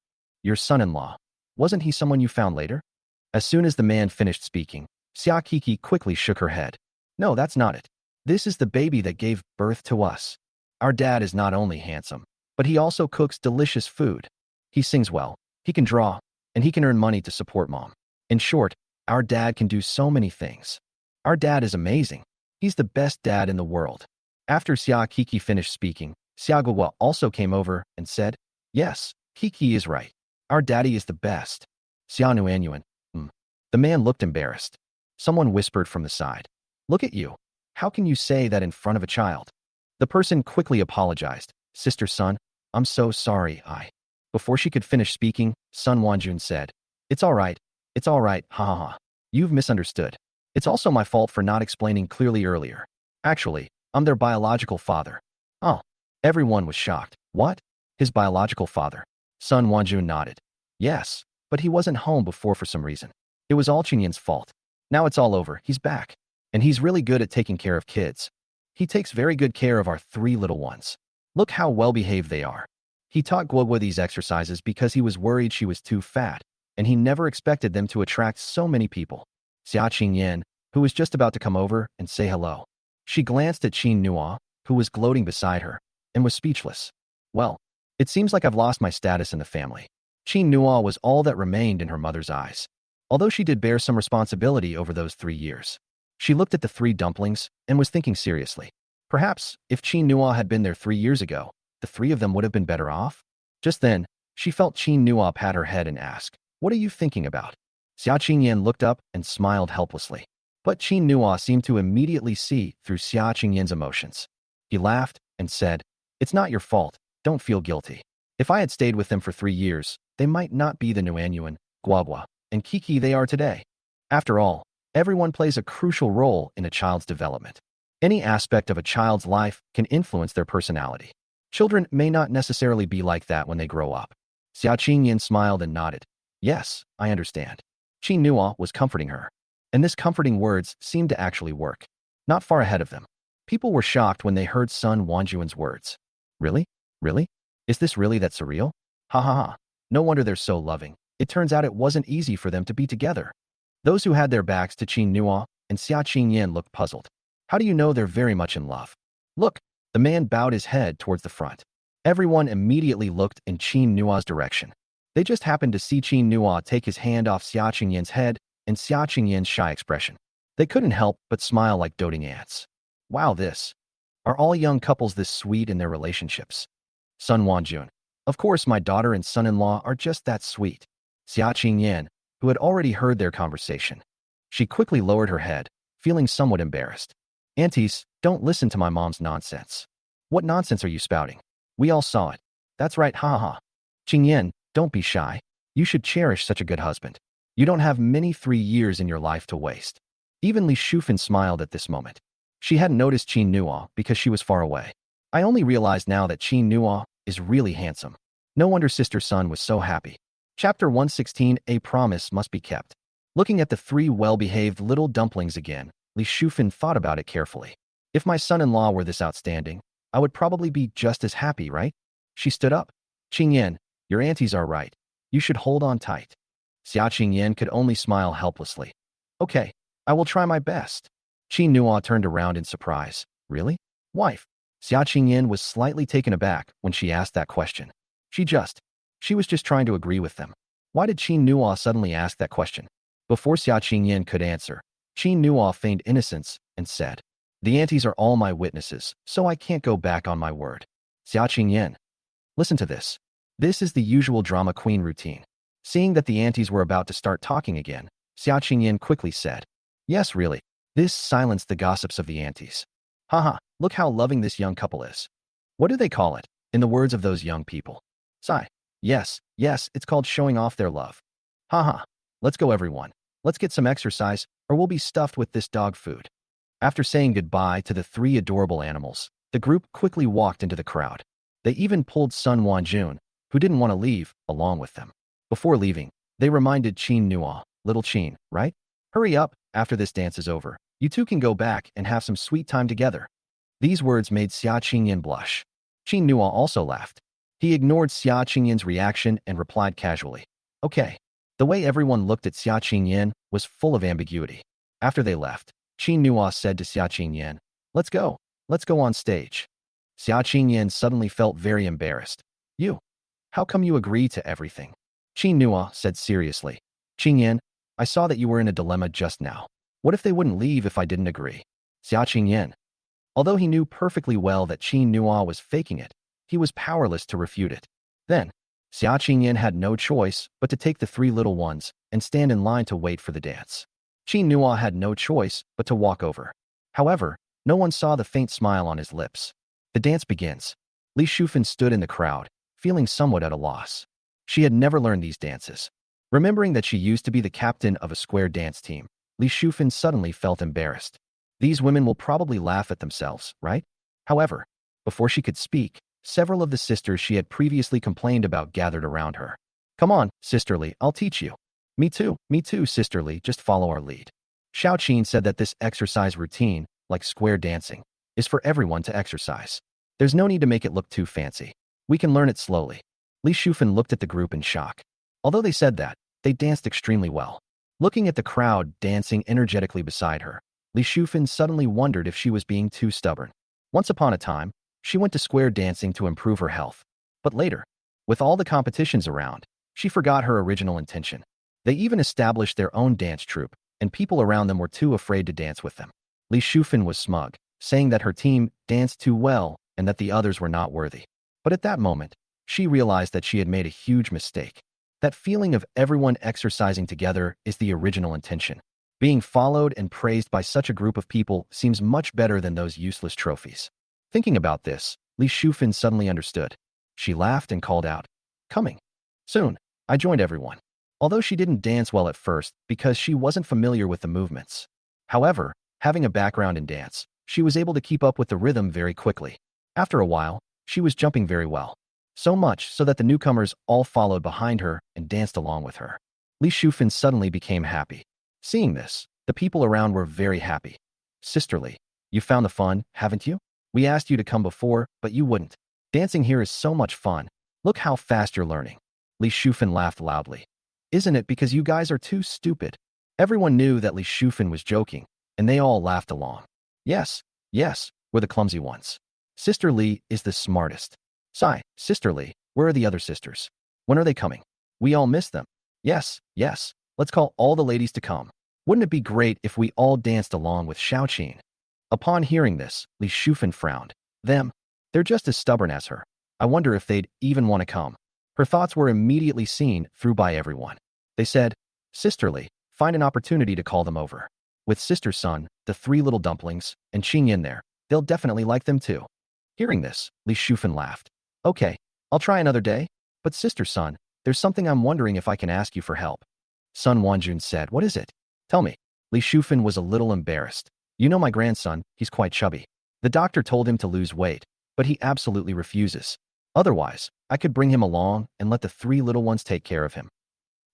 Your son-in-law, wasn't he someone you found later? As soon as the man finished speaking, Xia Kiki quickly shook her head. No, that's not it. This is the baby that gave birth to us. Our dad is not only handsome, but he also cooks delicious food. He sings well, he can draw, and he can earn money to support mom. In short, our dad can do so many things. Our dad is amazing. He's the best dad in the world. After Xia Kiki finished speaking, Xia Guo also came over and said, yes, Kiki is right. Our daddy is the best. Xia Nuanyuan. The man looked embarrassed. Someone whispered from the side. Look at you. How can you say that in front of a child? The person quickly apologized. Sister son, I'm so sorry, Before she could finish speaking, Sun Wanjun said, it's all right, ha ha ha. You've misunderstood. It's also my fault for not explaining clearly earlier. Actually, I'm their biological father. Oh. Everyone was shocked. What? His biological father? Sun Wanjun nodded. Yes, but he wasn't home before for some reason. It was all Qingyan's fault. Now it's all over, he's back. And he's really good at taking care of kids. He takes very good care of our 3 little ones. Look how well-behaved they are. He taught Guogua these exercises because he was worried she was too fat, and he never expected them to attract so many people. Xia Qingyan, who was just about to come over and say hello. She glanced at Qin Nua, who was gloating beside her, and was speechless. Well, it seems like I've lost my status in the family. Qin Nua was all that remained in her mother's eyes. Although she did bear some responsibility over those 3 years. She looked at the 3 dumplings and was thinking seriously. Perhaps, if Qin Nua had been there 3 years ago, the 3 of them would have been better off? Just then, she felt Qin Nua pat her head and ask, what are you thinking about? Xia Qingyan looked up and smiled helplessly. But Qin Nua seemed to immediately see through Xia Qingyan's emotions. He laughed and said, it's not your fault, don't feel guilty. If I had stayed with them for 3 years, they might not be the Nuanyuan, Guagua, and Kiki they are today. After all, everyone plays a crucial role in a child's development. Any aspect of a child's life can influence their personality. Children may not necessarily be like that when they grow up. Xia Qingyan smiled and nodded. Yes, I understand. Qin Nua was comforting her. And this comforting words seemed to actually work. Not far ahead of them. People were shocked when they heard Sun Wanjuan's words. Really? Really? Is this really that surreal? Ha ha ha. No wonder they're so loving. It turns out it wasn't easy for them to be together. Those who had their backs to Qin Nua and Xia Qingyan looked puzzled. How do you know they're very much in love? Look, the man bowed his head towards the front. Everyone immediately looked in Qin Nua's direction. They just happened to see Qin Nua take his hand off Xia Qingyan's head and Xia Qingyan's shy expression. They couldn't help but smile like doting ants. Wow, this. Are all young couples this sweet in their relationships? Sun Wanjun. Of course, my daughter and son-in-law are just that sweet. Xia Qingyan, who had already heard their conversation. She quickly lowered her head, feeling somewhat embarrassed. Aunties, don't listen to my mom's nonsense. What nonsense are you spouting? We all saw it. That's right, ha ha ha. Qingyan, don't be shy. You should cherish such a good husband. You don't have many 3 years in your life to waste. Even Li Shufan smiled at this moment. She hadn't noticed Qin Nua because she was far away. I only realized now that Qin Nua is really handsome. No wonder Sister Sun was so happy. Chapter 116, A Promise Must Be Kept. Looking at the 3 well-behaved little dumplings again, Li Shufan thought about it carefully. If my son-in-law were this outstanding, I would probably be just as happy, right? She stood up. Qingyan, your aunties are right. You should hold on tight. Xia Qingyan could only smile helplessly. Okay, I will try my best. Qin Nua turned around in surprise. Really? Wife? Xia Qingyan was slightly taken aback when she asked that question. She was just trying to agree with them. Why did Qin Nua suddenly ask that question? Before Xia Qingyan could answer, Qin Nua feigned innocence and said, the aunties are all my witnesses, so I can't go back on my word. Xia Qingyan. Listen to this. This is the usual drama queen routine. Seeing that the aunties were about to start talking again, Xia Qingyan quickly said, yes, really. This silenced the gossips of the aunties. Haha, look how loving this young couple is. What do they call it, in the words of those young people? Sigh. Yes, it's called showing off their love. Haha, let's go everyone. Let's get some exercise, or we'll be stuffed with this dog food. After saying goodbye to the 3 adorable animals, the group quickly walked into the crowd. They even pulled Sun Wanjun, who didn't want to leave, along with them. Before leaving, they reminded Qin Nua, little Qin, right? Hurry up, after this dance is over. You two can go back and have some sweet time together. These words made Xia Qingyan blush. Qin Nua also laughed. He ignored Xia Qingyan's reaction and replied casually, okay. The way everyone looked at Xia Qingyan was full of ambiguity. After they left, Qin Nua said to Xia Qingyan, let's go on stage. Xia Qingyan suddenly felt very embarrassed. You? How come you agree to everything? Qin Nua said seriously. Qingyan, I saw that you were in a dilemma just now. What if they wouldn't leave if I didn't agree? Xia Qingyan. Although he knew perfectly well that Qin Nua was faking it, he was powerless to refute it. Then, Xia Qingyan had no choice but to take the three little ones and stand in line to wait for the dance. Qin Nua had no choice but to walk over. However, no one saw the faint smile on his lips. The dance begins. Li Shufan stood in the crowd, feeling somewhat at a loss. She had never learned these dances. Remembering that she used to be the captain of a square dance team, Li Shufan suddenly felt embarrassed. These women will probably laugh at themselves, right? However, before she could speak, several of the sisters she had previously complained about gathered around her. Come on, Sister Li, I'll teach you. Me too, Sister Li, just follow our lead. Xiao Qin said that this exercise routine, like square dancing, is for everyone to exercise. There's no need to make it look too fancy. We can learn it slowly. Li Shufan looked at the group in shock. Although they said that, they danced extremely well. Looking at the crowd dancing energetically beside her, Li Shufan suddenly wondered if she was being too stubborn. Once upon a time, she went to square dancing to improve her health. But later, with all the competitions around, she forgot her original intention. They even established their own dance troupe, and people around them were too afraid to dance with them. Li Shufan was smug, saying that her team danced too well and that the others were not worthy. But at that moment, she realized that she had made a huge mistake. That feeling of everyone exercising together is the original intention. Being followed and praised by such a group of people seems much better than those useless trophies. Thinking about this, Li Shufan suddenly understood. She laughed and called out, coming. Soon, I joined everyone. Although she didn't dance well at first because she wasn't familiar with the movements. However, having a background in dance, she was able to keep up with the rhythm very quickly. After a while, she was jumping very well. So much so that the newcomers all followed behind her and danced along with her. Li Shufan suddenly became happy. Seeing this, the people around were very happy. Sister Li, you found the fun, haven't you? We asked you to come before, but you wouldn't. Dancing here is so much fun. Look how fast you're learning. Li Shufan laughed loudly. Isn't it because you guys are too stupid? Everyone knew that Li Shufan was joking, and they all laughed along. Yes, we're the clumsy ones. Sister Li is the smartest. Sigh, Sister Li, where are the other sisters? When are they coming? We all miss them. Yes, let's call all the ladies to come. Wouldn't it be great if we all danced along with Xiao Qin? Upon hearing this, Li Shufan frowned. They're just as stubborn as her. I wonder if they'd even want to come. Her thoughts were immediately seen through by everyone. They said, Sister Li, find an opportunity to call them over. With Sister Sun, the three little dumplings, and Qingyan there, they'll definitely like them too. Hearing this, Li Shufan laughed. Okay, I'll try another day. But Sister Sun, there's something I'm wondering if I can ask you for help. Sun Wanjun said, what is it? Tell me. Li Shufan was a little embarrassed. You know my grandson, he's quite chubby. The doctor told him to lose weight, but he absolutely refuses. Otherwise, I could bring him along and let the three little ones take care of him.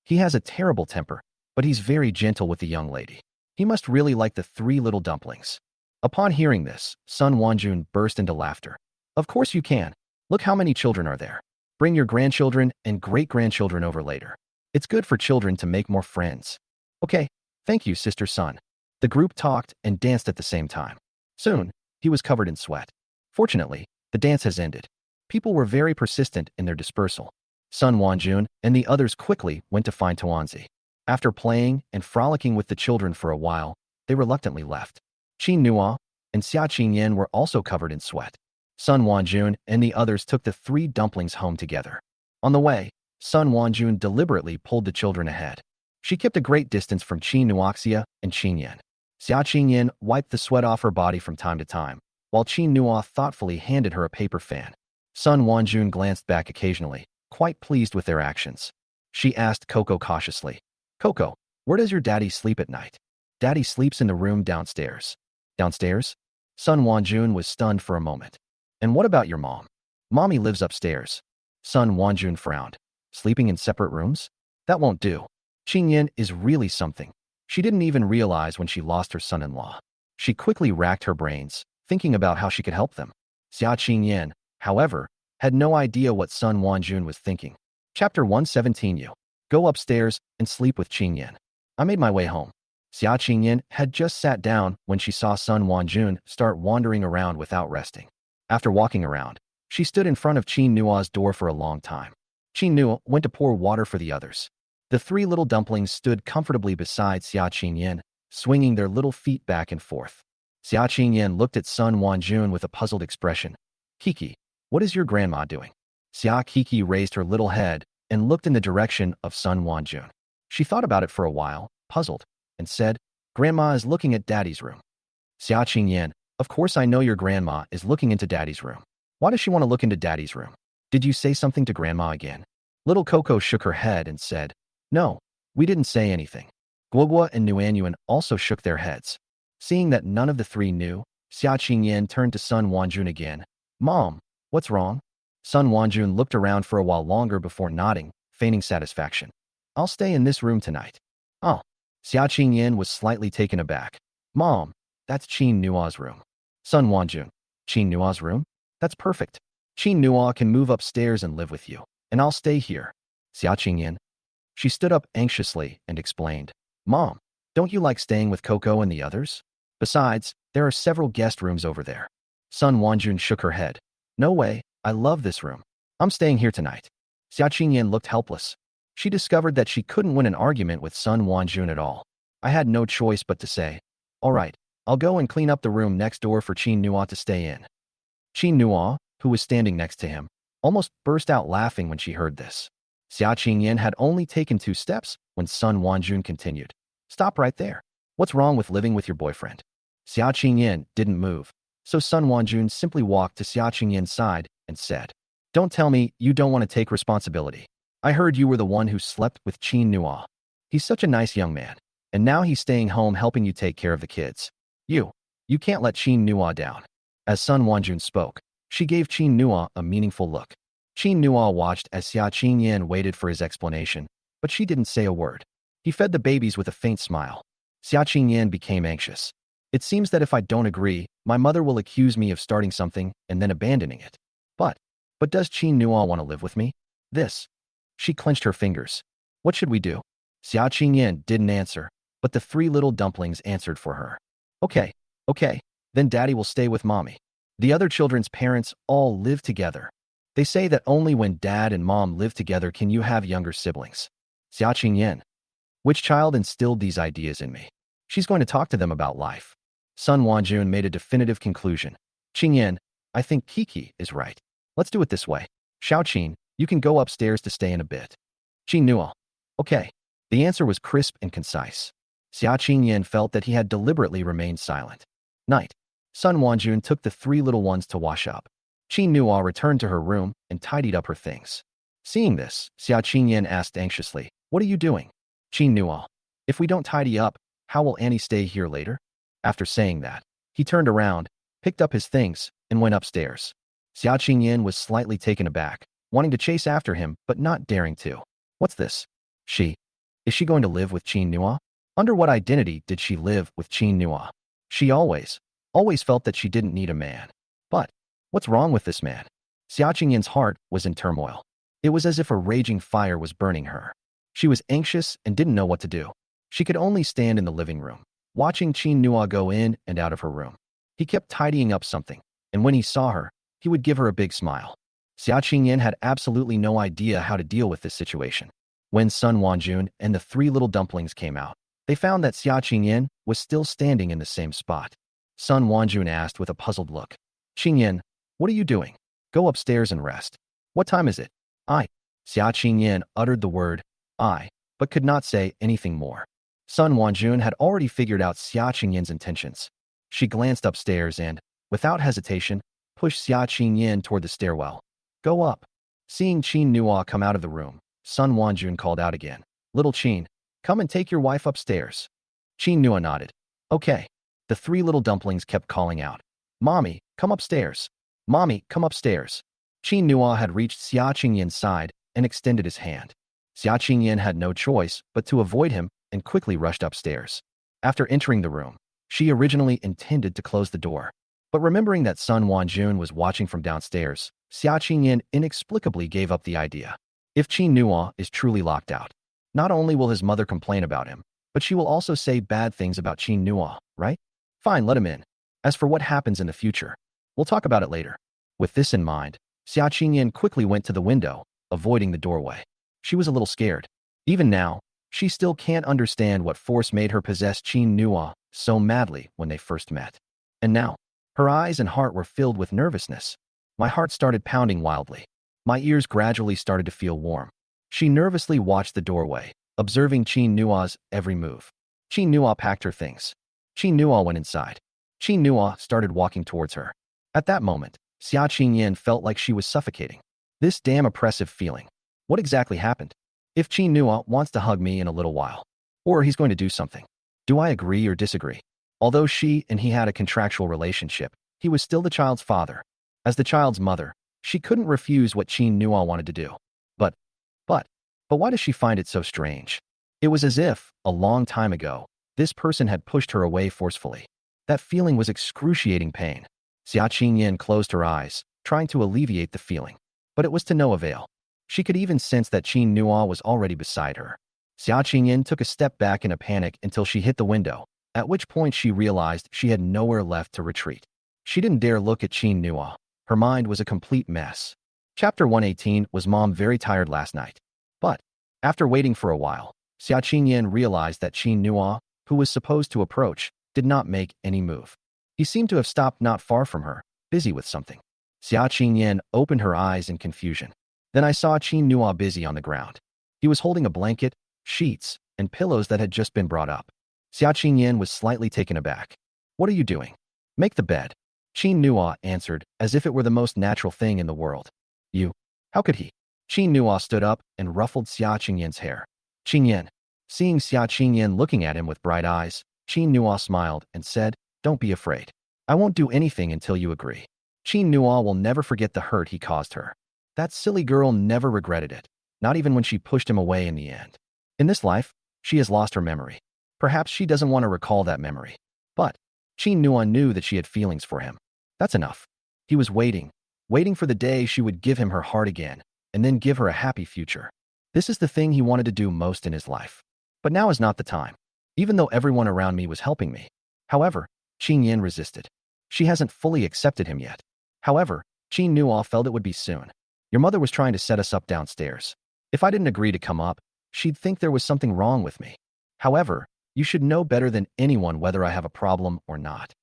He has a terrible temper, but he's very gentle with the young lady. He must really like the three little dumplings. Upon hearing this, Sun Wanjun burst into laughter. Of course you can. Look how many children are there. Bring your grandchildren and great-grandchildren over later. It's good for children to make more friends. Okay, thank you, Sister Sun. The group talked and danced at the same time. Soon, he was covered in sweat. Fortunately, the dance has ended. People were very persistent in their dispersal. Sun Wanjun and the others quickly went to find Tuanzi. After playing and frolicking with the children for a while, they reluctantly left. Qin Nua and Xia Qingyan were also covered in sweat. Sun Wanjun and the others took the three dumplings home together. On the way, Sun Wanjun deliberately pulled the children ahead. She kept a great distance from Qin Nuaxia and Qingyan. Xia Qingyan wiped the sweat off her body from time to time, while Qin Nua thoughtfully handed her a paper fan. Sun Wanjun glanced back occasionally, quite pleased with their actions. She asked Coco cautiously, Coco, where does your daddy sleep at night? Daddy sleeps in the room downstairs. Downstairs? Sun Wanjun was stunned for a moment. And what about your mom? Mommy lives upstairs. Sun Wanjun frowned. Sleeping in separate rooms? That won't do. Qing Yin is really something. She didn't even realize when she lost her son-in-law. She quickly racked her brains, thinking about how she could help them. Xia Qing Yin, however, had no idea what Sun Wanjun was thinking. Chapter 117. You go upstairs and sleep with Qing Yin. I made my way home. Xia Qing Yin had just sat down when she saw Sun Wanjun start wandering around without resting. After walking around, she stood in front of Qin Nua's door for a long time. Qin Nua went to pour water for the others. The three little dumplings stood comfortably beside Xia Qing Yin, swinging their little feet back and forth. Xia Qing Yin looked at Sun Wanjun with a puzzled expression. Kiki, what is your grandma doing? Xia Kiki raised her little head and looked in the direction of Sun Wanjun. She thought about it for a while, puzzled, and said, Grandma is looking at Daddy's room. Xia Qing Yin, of course I know your grandma is looking into Daddy's room. Why does she want to look into Daddy's room? Did you say something to Grandma again? Little Coco shook her head and said, No, we didn't say anything. Guogua and Nuanyuan also shook their heads. Seeing that none of the three knew, Xia Qing Yin turned to Sun Wanjun again. Mom, what's wrong? Sun Wanjun looked around for a while longer before nodding, feigning satisfaction. I'll stay in this room tonight. Oh. Xia Qing Yin was slightly taken aback. Mom, that's Qin Nua's room. Sun Wanjun, Qin Nua's room? That's perfect. Qin Nua can move upstairs and live with you, and I'll stay here. Xia Qing Yin. She stood up anxiously and explained. Mom, don't you like staying with Coco and the others? Besides, there are several guest rooms over there. Sun Wanjun shook her head. No way, I love this room. I'm staying here tonight. Xia Qing Yin looked helpless. She discovered that she couldn't win an argument with Sun Wanjun at all. I had no choice but to say, all right, I'll go and clean up the room next door for Qin Nua to stay in. Qin Nua, who was standing next to him, almost burst out laughing when she heard this. Xia Qing Yin had only taken 2 steps when Sun Wanjun continued. Stop right there. What's wrong with living with your boyfriend? Xia Qing Yin didn't move, so Sun Wanjun simply walked to Xia Qing Yin's side and said, Don't tell me you don't want to take responsibility. I heard you were the one who slept with Qin Nua. He's such a nice young man, and now he's staying home helping you take care of the kids. You can't let Qin Nua down. As Sun Wanjun spoke, she gave Qin Nua a meaningful look. Qin Nua watched as Xia Qing Yin waited for his explanation, but she didn't say a word. He fed the babies with a faint smile. Xia Qing Yin became anxious. It seems that if I don't agree, my mother will accuse me of starting something and then abandoning it. But does Qin Nua want to live with me? She clenched her fingers. What should we do? Xia Qing Yin didn't answer, but the 3 little dumplings answered for her. Okay, then Daddy will stay with Mommy. The other children's parents all live together. They say that only when Dad and Mom live together can you have younger siblings. Xia Qing Yin. Which child instilled these ideas in me? She's going to talk to them about life. Sun Wanjun made a definitive conclusion. Qing Yin, I think Kiki is right. Let's do it this way. Xiaoqin, you can go upstairs to stay in a bit. Qin Nua. Okay. The answer was crisp and concise. Xia Qing Yin felt that he had deliberately remained silent. Night. Sun Wanjun took the 3 little ones to wash up. Qin Nua returned to her room and tidied up her things. Seeing this, Xia Qing Yin asked anxiously, What are you doing? Qin Nua. If we don't tidy up, how will Annie stay here later? After saying that, he turned around, picked up his things, and went upstairs. Xia Qing Yin was slightly taken aback, wanting to chase after him but not daring to. What's this? Is she going to live with Qin Nua? Under what identity did she live with Qin Nua? She always felt that she didn't need a man. But what's wrong with this man? Xia Qing Yin's heart was in turmoil. It was as if a raging fire was burning her. She was anxious and didn't know what to do. She could only stand in the living room, watching Qin Nua go in and out of her room. He kept tidying up something, and when he saw her, he would give her a big smile. Xia Qing Yin had absolutely no idea how to deal with this situation. When Sun Wanjun and the 3 little dumplings came out, they found that Xia Qing Yin was still standing in the same spot. Sun Wanjun asked with a puzzled look. Qing Yin, what are you doing? Go upstairs and rest. What time is it? Xia Qing Yin uttered the word, but could not say anything more. Sun Wanjun had already figured out Xia Qing Yin's intentions. She glanced upstairs and, without hesitation, pushed Xia Qing Yin toward the stairwell. Go up. Seeing Qin Nua come out of the room, Sun Wanjun called out again. Little Qin, come and take your wife upstairs. Qin Nua nodded. Okay. The 3 little dumplings kept calling out. Mommy, come upstairs. Mommy, come upstairs. Qin Nua had reached Xia Qingyan's side and extended his hand. Xia Qingyan had no choice but to avoid him and quickly rushed upstairs. After entering the room, she originally intended to close the door. But remembering that Sun Wanjun was watching from downstairs, Xia Qingyan inexplicably gave up the idea. If Qin Nua is truly locked out, not only will his mother complain about him, but she will also say bad things about Qin Nua, right? Fine, let him in. As for what happens in the future, we'll talk about it later. With this in mind, Xia Qingyan quickly went to the window, avoiding the doorway. She was a little scared. Even now, she still can't understand what force made her possess Qin Nua so madly when they first met. And now, her eyes and heart were filled with nervousness. My heart started pounding wildly. My ears gradually started to feel warm. She nervously watched the doorway, observing Qin Nua's every move. Qin Nua packed her things. Qin Nua went inside. Qin Nua started walking towards her. At that moment, Xia Qingyan felt like she was suffocating. This damn oppressive feeling. What exactly happened? If Qin Nua wants to hug me in a little while, or he's going to do something, do I agree or disagree? Although she and he had a contractual relationship, he was still the child's father. As the child's mother, she couldn't refuse what Qin Nua wanted to do. But why does she find it so strange? It was as if, a long time ago, this person had pushed her away forcefully. That feeling was excruciating pain. Xia Qingyan closed her eyes, trying to alleviate the feeling. But it was to no avail. She could even sense that Qin Nua was already beside her. Xia Qingyan took a step back in a panic until she hit the window, at which point she realized she had nowhere left to retreat. She didn't dare look at Qin Nua. Her mind was a complete mess. Chapter 118 was Mom very tired last night. But, after waiting for a while, Xia Qingyan realized that Qin Nua, who was supposed to approach, did not make any move. He seemed to have stopped not far from her, busy with something. Xia Qingyan opened her eyes in confusion. Then I saw Qin Nua busy on the ground. He was holding a blanket, sheets, and pillows that had just been brought up. Xia Qingyan was slightly taken aback. What are you doing? Make the bed. Qin Nua answered, as if it were the most natural thing in the world. You? How could he? Qin Nua stood up and ruffled Xia Qingyan's hair. Qingyan. Seeing Xia Qingyan looking at him with bright eyes, Qin Nua smiled and said, Don't be afraid. I won't do anything until you agree. Qin Nua will never forget the hurt he caused her. That silly girl never regretted it, not even when she pushed him away in the end. In this life, she has lost her memory. Perhaps she doesn't want to recall that memory. But Qin Nua knew that she had feelings for him. That's enough. He was waiting for the day she would give him her heart again, and then give her a happy future. This is the thing he wanted to do most in his life. But now is not the time, even though everyone around me was helping me. However, Qin Yin resisted. She hasn't fully accepted him yet. However, Qin Nua felt it would be soon. Your mother was trying to set us up downstairs. If I didn't agree to come up, she'd think there was something wrong with me. However, you should know better than anyone whether I have a problem or not.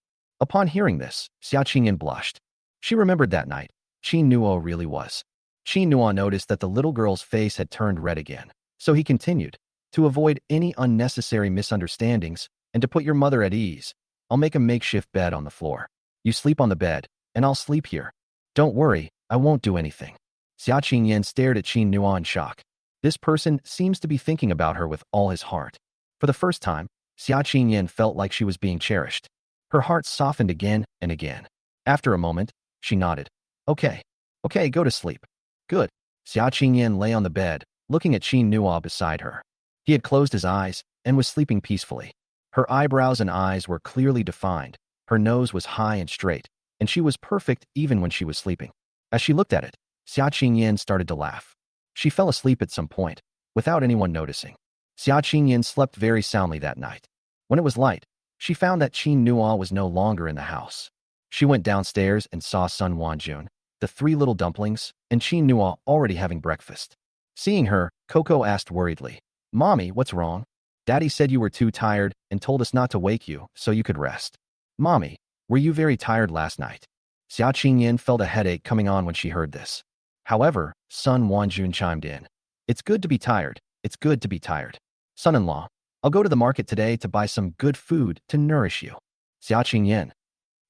Upon hearing this, Xia Qingyan blushed. She remembered that night. Qin Nua really was. Qin Nua noticed that the little girl's face had turned red again. So he continued, to avoid any unnecessary misunderstandings and to put your mother at ease, I'll make a makeshift bed on the floor. You sleep on the bed, and I'll sleep here. Don't worry, I won't do anything. Xia Qingyan stared at Qin Nua in shock. This person seems to be thinking about her with all his heart. For the first time, Xia Qingyan felt like she was being cherished. Her heart softened again and again. After a moment, she nodded. Okay, go to sleep. Good. Xia Qingyan lay on the bed, looking at Qin Nua beside her. He had closed his eyes and was sleeping peacefully. Her eyebrows and eyes were clearly defined. Her nose was high and straight, and she was perfect even when she was sleeping. As she looked at it, Xia Qingyan started to laugh. She fell asleep at some point, without anyone noticing. Xia Qingyan slept very soundly that night. When it was light, she found that Qin Nua was no longer in the house. She went downstairs and saw Sun Wanjun, the three little dumplings, and Qin Nua already having breakfast. Seeing her, Coco asked worriedly, Mommy, what's wrong? Daddy said you were too tired and told us not to wake you so you could rest. Mommy, were you very tired last night? Xia Qingyan felt a headache coming on when she heard this. However, Sun Wanjun chimed in. It's good to be tired. It's good to be tired. Son-in-law, I'll go to the market today to buy some good food to nourish you. Xia Qingyan.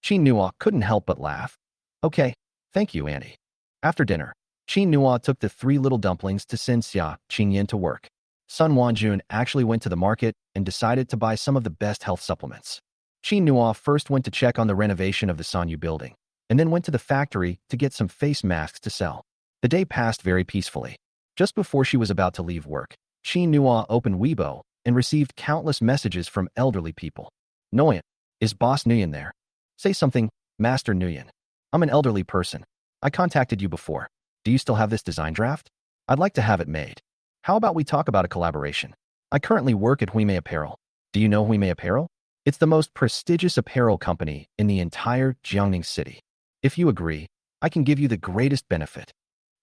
Qin Nua couldn't help but laugh. Okay, thank you, Auntie. After dinner, Qin Nua took the three little dumplings to send Xia Qingyan to work. Sun Wanjun actually went to the market and decided to buy some of the best health supplements. Qin Nua first went to check on the renovation of the Sanyu building. and then went to the factory to get some face masks to sell. The day passed very peacefully. Just before she was about to leave work, Qin Nua opened Weibo and received countless messages from elderly people. Nguyen, is Boss Nguyen there? Say something, Master Nguyen. I'm an elderly person. I contacted you before. Do you still have this design draft? I'd like to have it made. How about we talk about a collaboration? I currently work at Huime Apparel. Do you know Huime Apparel? It's the most prestigious apparel company in the entire Jiangning city. If you agree, I can give you the greatest benefit.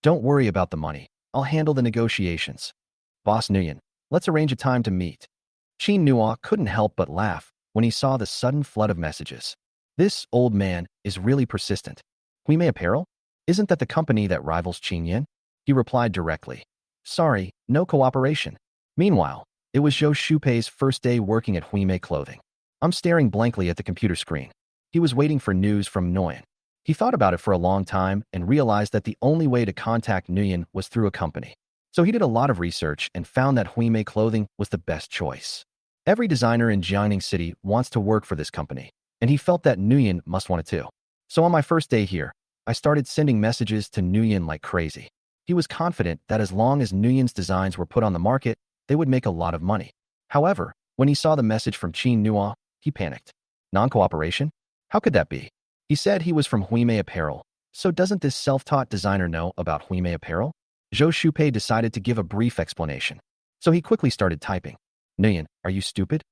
Don't worry about the money. I'll handle the negotiations. Boss Nguyen, let's arrange a time to meet. Qin Nua couldn't help but laugh when he saw the sudden flood of messages. This old man is really persistent. Huime Apparel? Isn't that the company that rivals Qin Yin? He replied directly. Sorry, no cooperation. Meanwhile, it was Zhou Shupei's first day working at Huime Clothing. I'm staring blankly at the computer screen. He was waiting for news from Nguyen. He thought about it for a long time and realized that the only way to contact Nguyen was through a company. So he did a lot of research and found that Huime Clothing was the best choice. Every designer in Jiangning City wants to work for this company, and he felt that Nguyen must want it too. So on my first day here, I started sending messages to Nguyen like crazy. He was confident that as long as Nguyen's designs were put on the market, they would make a lot of money. However, when he saw the message from Qin Nua, he panicked. Non-cooperation? How could that be? He said he was from Huime Apparel, so doesn't this self-taught designer know about Huime Apparel? Zhou Shupei decided to give a brief explanation. So he quickly started typing. Nguyen, are you stupid?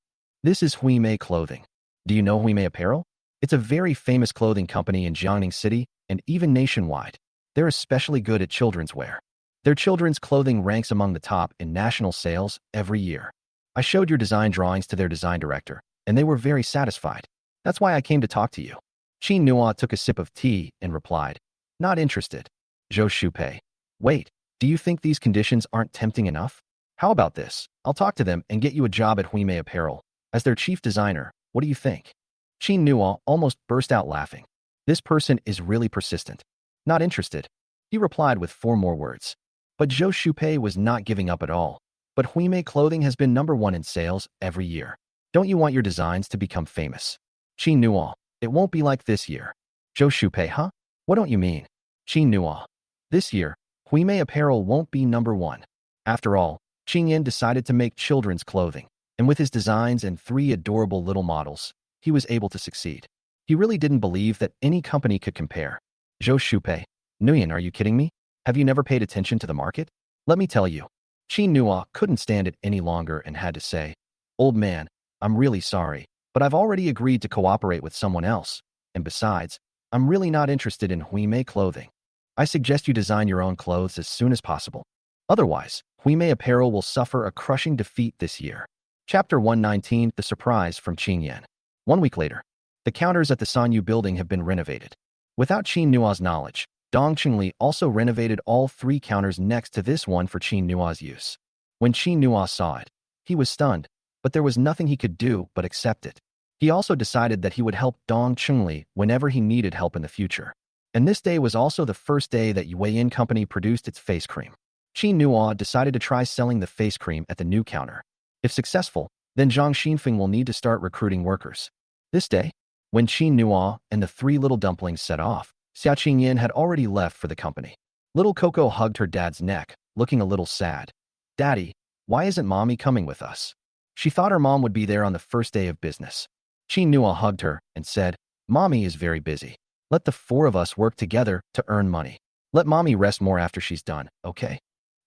This is Huime Clothing. Do you know Huime Apparel? It's a very famous clothing company in Jiangning City and even nationwide. They're especially good at children's wear. Their children's clothing ranks among the top in national sales every year. I showed your design drawings to their design director, and they were very satisfied. That's why I came to talk to you. Qin Nua took a sip of tea and replied, not interested. Zhou Shupei, wait, do you think these conditions aren't tempting enough? How about this? I'll talk to them and get you a job at Huime Apparel. As their chief designer, what do you think? Qin Nua almost burst out laughing. This person is really persistent. Not interested. He replied with 4 more words. But Zhou Shupei was not giving up at all. But Huime Clothing has been #1 in sales every year. Don't you want your designs to become famous? Qin Nua, it won't be like this year. Zhou Shupei, huh? What don't you mean? Qin Nua, this year, Huime Apparel won't be #1. After all, Qin Yin decided to make children's clothing, and with his designs and 3 adorable little models, he was able to succeed. He really didn't believe that any company could compare. Zhou Shupei, Nguyen, are you kidding me? Have you never paid attention to the market? Let me tell you. Qin Nua couldn't stand it any longer and had to say, old man, I'm really sorry, but I've already agreed to cooperate with someone else, and besides, I'm really not interested in Huime Clothing. I suggest you design your own clothes as soon as possible. Otherwise, Huime Apparel will suffer a crushing defeat this year. Chapter 119, The Surprise from Qin Yan. 1 week later, the counters at the Sanyu building have been renovated. Without Qin Nua's knowledge, Dong Chunli also renovated all 3 counters next to this one for Qin Nua's use. When Qin Nua saw it, he was stunned, but there was nothing he could do but accept it. He also decided that he would help Dong Chunli whenever he needed help in the future. And this day was also the first day that Yueyin Company produced its face cream. Qin Nua decided to try selling the face cream at the new counter. If successful, then Zhang Xinfeng will need to start recruiting workers. This day, when Qin Nua and the 3 little dumplings set off, Xia Qingyan had already left for the company. Little Coco hugged her dad's neck, looking a little sad. Daddy, why isn't Mommy coming with us? She thought her mom would be there on the first day of business. Qin Nua hugged her and said, Mommy is very busy. Let the 4 of us work together to earn money. Let Mommy rest more after she's done, okay?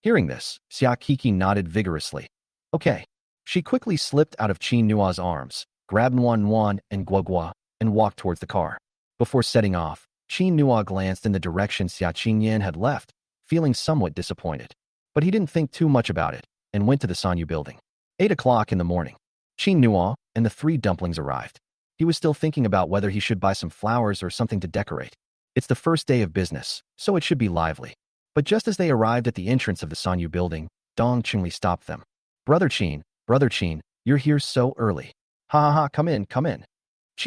Hearing this, Xia Kiki nodded vigorously. Okay. She quickly slipped out of Qin Nua's arms, grabbed Wan and Guogua, and walked towards the car. Before setting off, Qin Nua glanced in the direction Xia Qingyan had left, feeling somewhat disappointed. But he didn't think too much about it, and went to the Sanyu building. 8 o'clock in the morning. Qin Nua and the 3 dumplings arrived. He was still thinking about whether he should buy some flowers or something to decorate. It's the first day of business, so it should be lively. But just as they arrived at the entrance of the Sanyu building, Dong Chunli stopped them. Brother Qin, you're here so early. Ha ha ha, come in. Qin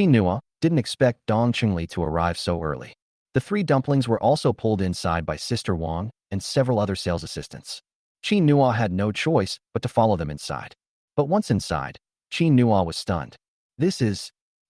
Nua didn't expect Dong Chunli to arrive so early. The 3 dumplings were also pulled inside by Sister Wang and several other sales assistants. Qin Nua had no choice but to follow them inside. But once inside, Qin Nua was stunned.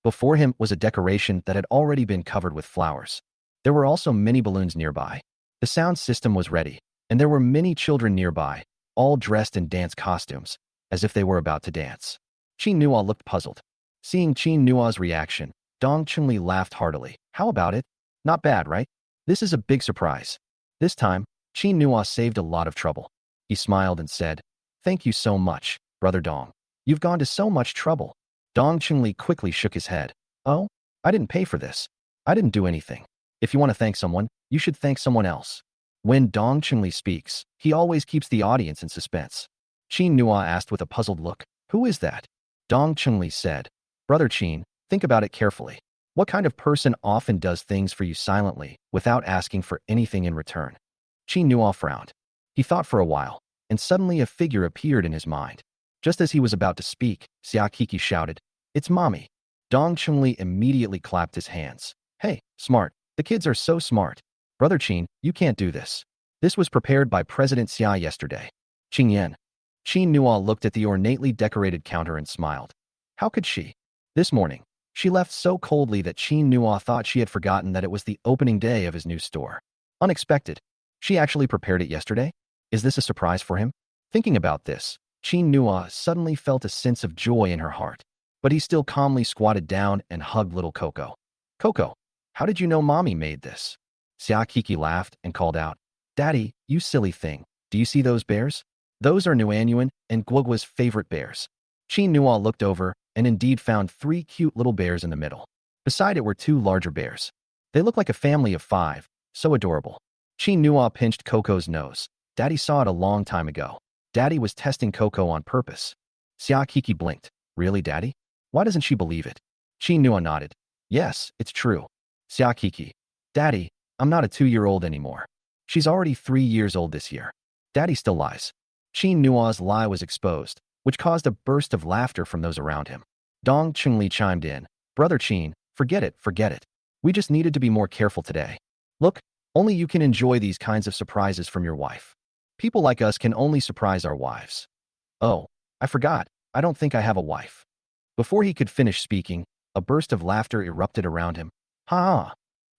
Before him was a decoration that had already been covered with flowers. There were also many balloons nearby. The sound system was ready, and there were many children nearby, all dressed in dance costumes, as if they were about to dance. Qin Nua looked puzzled. Seeing Qin Nua's reaction, Dong Chunli laughed heartily. How about it? Not bad, right? This is a big surprise. This time, Qin Nua saved a lot of trouble. He smiled and said, "Thank you so much, Brother Dong. You've gone to so much trouble." Dong Chunli quickly shook his head. "Oh, I didn't pay for this. I didn't do anything. If you want to thank someone, you should thank someone else." When Dong Chunli speaks, he always keeps the audience in suspense. Qin Nua asked with a puzzled look, "Who is that?" Dong Chunli said, "Brother Qin, think about it carefully. What kind of person often does things for you silently, without asking for anything in return?" Qin Nua frowned. He thought for a while, and suddenly a figure appeared in his mind. Just as he was about to speak, Xia Kiki shouted, "It's Mommy." Dong Chunli immediately clapped his hands. "Hey, smart. The kids are so smart. Brother Qin, you can't do this. This was prepared by President Xia yesterday." Qing Yan. Qin Nua looked at the ornately decorated counter and smiled. How could she? This morning, she left so coldly that Qin Nua thought she had forgotten that it was the opening day of his new store. Unexpected. She actually prepared it yesterday? Is this a surprise for him? Thinking about this, Qin Nua suddenly felt a sense of joy in her heart. But he still calmly squatted down and hugged little Coco. "Coco, how did you know Mommy made this?" Xia Kiki laughed and called out, "Daddy, you silly thing. Do you see those bears? Those are Nuanyuan and Guogua's favorite bears." Qin Nua looked over and indeed found 3 cute little bears in the middle. Beside it were 2 larger bears. They looked like a family of 5, so adorable. Qin Nua pinched Coco's nose. Daddy saw it a long time ago. Daddy was testing Coco on purpose. Xia Kiki blinked. Really, Daddy? Why doesn't she believe it? Qin Nua nodded. Yes, it's true. Xia Kiki. Daddy, I'm not a 2-year-old anymore. She's already 3 years old this year. Daddy still lies. Qin Nua's lie was exposed, which caused a burst of laughter from those around him. Dong Chunli chimed in. Brother Qin, forget it, forget it. We just needed to be more careful today. Look, only you can enjoy these kinds of surprises from your wife. People like us can only surprise our wives. Oh, I forgot. I don't think I have a wife. Before he could finish speaking, a burst of laughter erupted around him. Ha ha.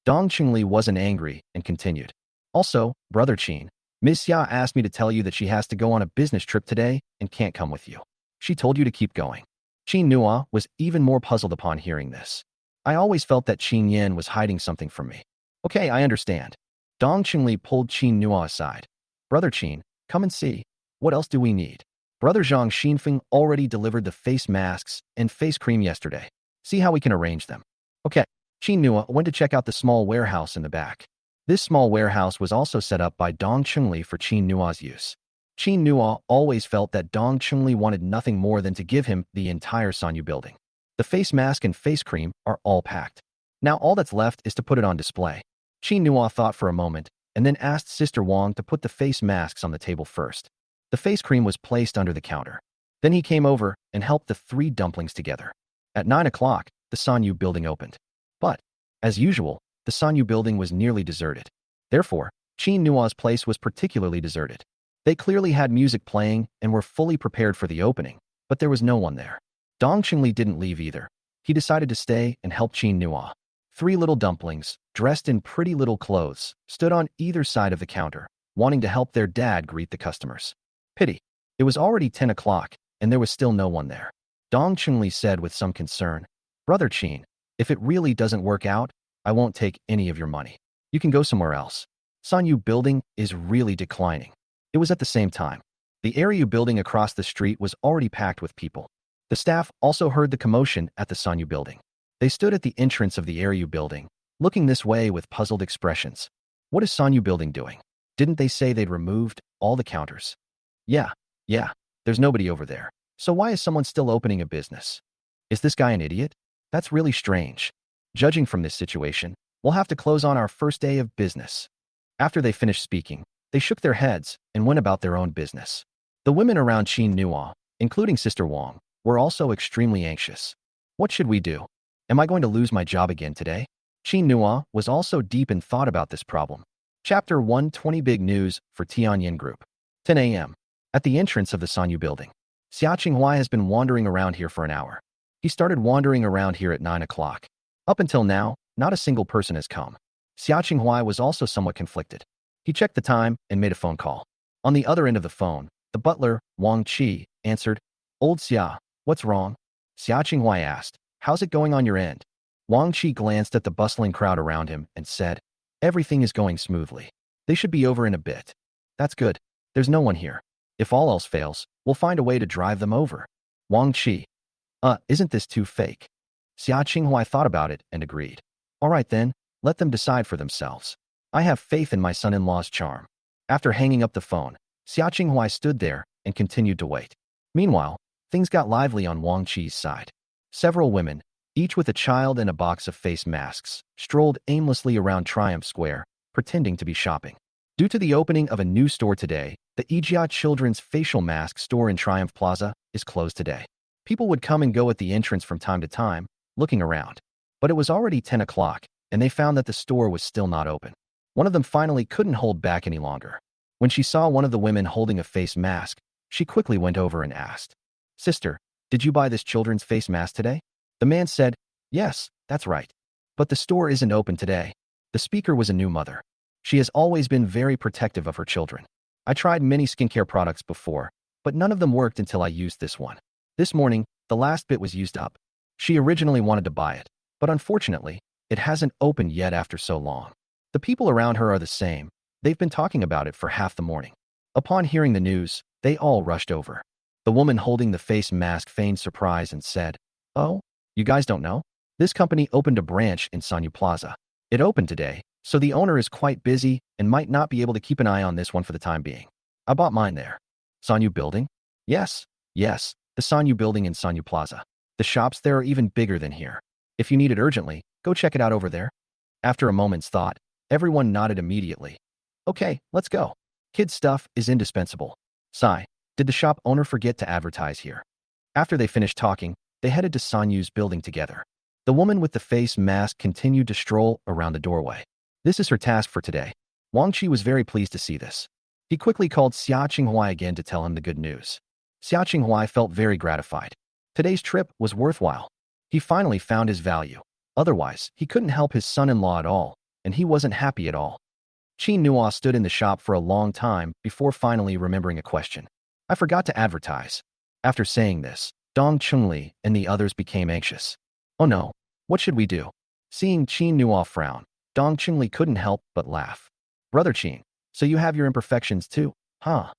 Dong Chunli wasn't angry and continued. Also, Brother Qin, Miss Xia asked me to tell you that she has to go on a business trip today and can't come with you. She told you to keep going. Qin Nua was even more puzzled upon hearing this. I always felt that Qin Yan was hiding something from me. Okay, I understand. Dong Chunli pulled Qin Nua aside. Brother Qin, come and see. What else do we need? Brother Zhang Xinfeng already delivered the face masks and face cream yesterday. See how we can arrange them. Okay. Qin Nua went to check out the small warehouse in the back. This small warehouse was also set up by Dong Chunli for Qin Nua's use. Qin Nua always felt that Dong Chunli wanted nothing more than to give him the entire Sanyu building. The face mask and face cream are all packed. Now all that's left is to put it on display. Qin Nua thought for a moment, and then asked Sister Wang to put the face masks on the table first. The face cream was placed under the counter. Then he came over and helped the 3 dumplings together. At 9 o'clock, the Sanyu building opened. But, as usual, the Sanyu building was nearly deserted. Therefore, Qin Nua's place was particularly deserted. They clearly had music playing and were fully prepared for the opening, but there was no one there. Dong Chunli didn't leave either. He decided to stay and help Qin Nua. 3 little dumplings, dressed in pretty little clothes, stood on either side of the counter, wanting to help their dad greet the customers. Pity. It was already 10 o'clock, and there was still no one there. Dong Chunli said with some concern, Brother Qin, if it really doesn't work out, I won't take any of your money. You can go somewhere else. Sanyu building is really declining. It was at the same time. The area building across the street was already packed with people. The staff also heard the commotion at the Sanyu building. They stood at the entrance of the area building, looking this way with puzzled expressions. What is Sanyu building doing? Didn't they say they'd removed all the counters? Yeah, there's nobody over there. So why is someone still opening a business? Is this guy an idiot? That's really strange. Judging from this situation, we'll have to close on our first day of business. After they finished speaking, they shook their heads and went about their own business. The women around Qin Nua, including Sister Wang, were also extremely anxious. What should we do? Am I going to lose my job again today? Qin Nua was also deep in thought about this problem. Chapter 120 Big News for Tianyin Group. 10 a.m. At the entrance of the Sanyu building. Xia Qinghua has been wandering around here for an hour. He started wandering around here at 9 o'clock. Up until now, not a single person has come. Xia Qinghua was also somewhat conflicted. He checked the time and made a phone call. On the other end of the phone, the butler, Wang Qi, answered, "Old Xia, what's wrong?" Xia Qinghua asked, "How's it going on your end?" Wang Qi glanced at the bustling crowd around him and said, "Everything is going smoothly. They should be over in a bit." "That's good. There's no one here. If all else fails, we'll find a way to drive them over." Wang Qi, isn't this too fake? Xia Qinghua thought about it and agreed. "All right then, let them decide for themselves. I have faith in my son-in-law's charm." After hanging up the phone, Xia Qinghua stood there and continued to wait. Meanwhile, things got lively on Wang Qi's side. Several women, each with a child and a box of face masks, strolled aimlessly around Triumph Square, pretending to be shopping. Due to the opening of a new store today, the Ijia Children's Facial Mask store in Triumph Plaza is closed today. People would come and go at the entrance from time to time, looking around. But it was already 10 o'clock, and they found that the store was still not open. One of them finally couldn't hold back any longer. When she saw one of the women holding a face mask, she quickly went over and asked, "Sister, did you buy this children's face mask today?" The man said, "Yes, that's right. But the store isn't open today." The speaker was a new mother. She has always been very protective of her children. "I tried many skincare products before, but none of them worked until I used this one. This morning, the last bit was used up." She originally wanted to buy it, but unfortunately, it hasn't opened yet after so long. The people around her are the same. They've been talking about it for half the morning. Upon hearing the news, they all rushed over. The woman holding the face mask feigned surprise and said, "Oh, you guys don't know? This company opened a branch in Sanyu Plaza. It opened today, so the owner is quite busy and might not be able to keep an eye on this one for the time being. I bought mine there." "Sanyu Building?" Yes, the Sanyu Building in Sanyu Plaza. The shops there are even bigger than here. If you need it urgently, go check it out over there." After a moment's thought, everyone nodded immediately. "Okay, let's go. Kids' stuff is indispensable." Sigh, did the shop owner forget to advertise here? After they finished talking, they headed to Sanyu's building together. The woman with the face mask continued to stroll around the doorway. This is her task for today. Wang Qi was very pleased to see this. He quickly called Xia Qinghua again to tell him the good news. Xia Qinghua felt very gratified. Today's trip was worthwhile. He finally found his value. Otherwise, he couldn't help his son-in-law at all, and he wasn't happy at all. Qin Nua stood in the shop for a long time before finally remembering a question. "I forgot to advertise." After saying this, Dong Chungli and the others became anxious. "Oh no, what should we do?" Seeing Qin Nua frown, Dong Chungli couldn't help but laugh. "Brother Qin, so you have your imperfections too, huh?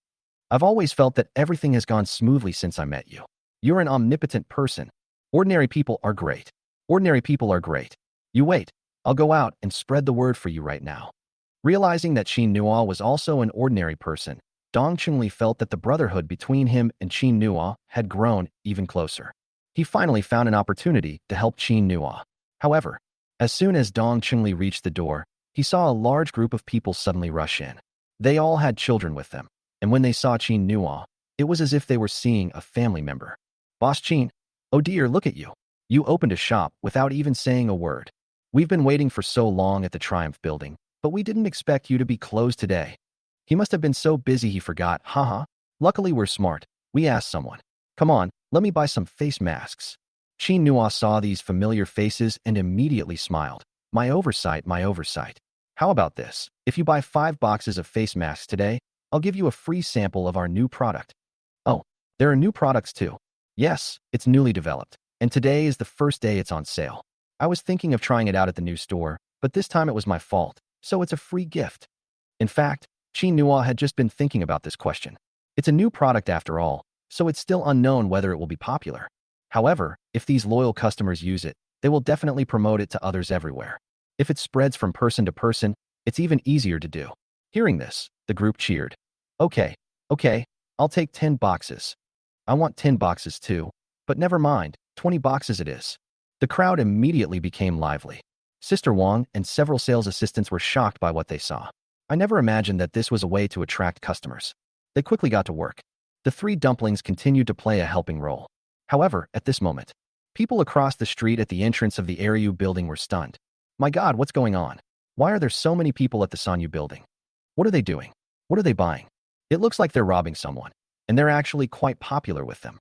I've always felt that everything has gone smoothly since I met you. You're an omnipotent person. Ordinary people are great. Ordinary people are great. You wait, I'll go out and spread the word for you right now." Realizing that Qin Nua was also an ordinary person, Dong Chungli felt that the brotherhood between him and Qin Nua had grown even closer. He finally found an opportunity to help Qin Nua. However, as soon as Dong Chungli reached the door, he saw a large group of people suddenly rush in. They all had children with them, and when they saw Qin Nua, it was as if they were seeing a family member. "Boss Qin, oh dear, look at you. You opened a shop without even saying a word. We've been waiting for so long at the Triumph building, but we didn't expect you to be closed today." He must have been so busy he forgot, haha. Luckily we're smart. We asked someone. "Come on, let me buy some face masks." Qin Nua saw these familiar faces and immediately smiled. My oversight, my oversight. How about this? If you buy 5 boxes of face masks today, I'll give you a free sample of our new product." "Oh, there are new products too." "Yes, it's newly developed, and today is the first day it's on sale. I was thinking of trying it out at the new store, but this time it was my fault, so it's a free gift." In fact, Qin Nua had just been thinking about this question. It's a new product after all, so it's still unknown whether it will be popular. However, if these loyal customers use it, they will definitely promote it to others everywhere. If it spreads from person to person, it's even easier to do. Hearing this, the group cheered. Okay, I'll take 10 boxes. I want 10 boxes too, but never mind, 20 boxes it is." The crowd immediately became lively. Sister Wang and several sales assistants were shocked by what they saw. I never imagined that this was a way to attract customers. They quickly got to work. The 3 dumplings continued to play a helping role. However, at this moment, people across the street at the entrance of the Heiress building were stunned. My God, what's going on? Why are there so many people at the Sanyu building? What are they doing? What are they buying? It looks like they're robbing someone, and they're actually quite popular with them.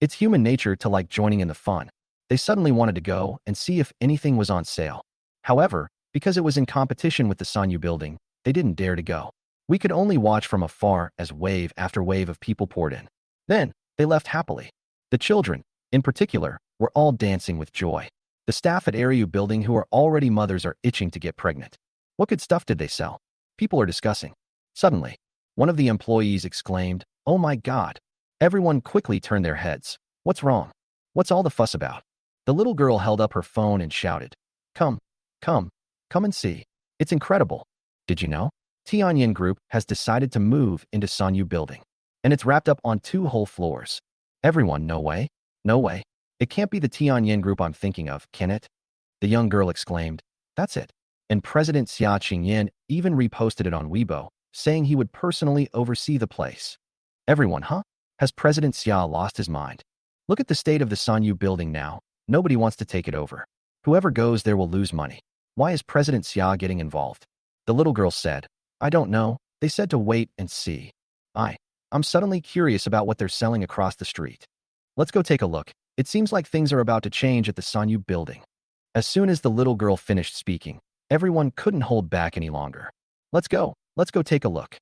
It's human nature to like joining in the fun. They suddenly wanted to go and see if anything was on sale. However, Because it was in competition with the Sanyu building, they didn't dare to go. We could only watch from afar as wave after wave of people poured in. Then, they left happily. The children, in particular, were all dancing with joy. The staff at Area building who are already mothers are itching to get pregnant. What good stuff did they sell? People are discussing. Suddenly, one of the employees exclaimed, "Oh my God." Everyone quickly turned their heads. What's wrong? What's all the fuss about? The little girl held up her phone and shouted, Come, come, come and see. It's incredible. Did you know? Tianyin Group has decided to move into Sanyu building. And it's wrapped up on 2 whole floors. Everyone, no way. No way. It can't be the Tianyin Group I'm thinking of, can it? The young girl exclaimed, That's it. And President Xia Qingyan even reposted it on Weibo, saying he would personally oversee the place. Everyone, huh? Has President Xia lost his mind? Look at the state of the Sanyu building now. Nobody wants to take it over. Whoever goes there will lose money. Why is President Xia getting involved? The little girl said, I don't know. They said to wait and see. I'm suddenly curious about what they're selling across the street. Let's go take a look. It seems like things are about to change at the Sanyu building. As soon as the little girl finished speaking, everyone couldn't hold back any longer. Let's go take a look.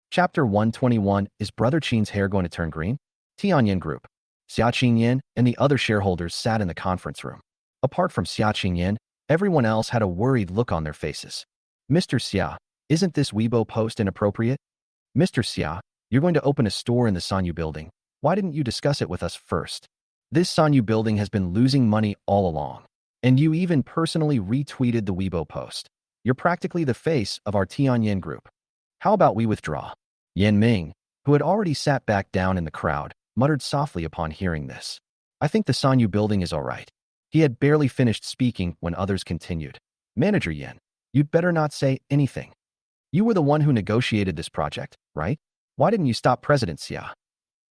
Chapter 121, Is Brother Qin's hair going to turn green? Tianyin Group. Xia Qingyan and the other shareholders sat in the conference room. Apart from Xia Qingyan, everyone else had a worried look on their faces. Mr. Xia, isn't this Weibo post inappropriate? Mr. Xia, you're going to open a store in the Sanyu building. Why didn't you discuss it with us first? This Sanyu building has been losing money all along. And you even personally retweeted the Weibo post. You're practically the face of our Tianyin Group. How about we withdraw? Yan Ming, who had already sat back down in the crowd, muttered softly upon hearing this. I think the Sanyu building is all right. He had barely finished speaking when others continued. Manager Yan, you'd better not say anything. You were the one who negotiated this project, right? Why didn't you stop President Xia?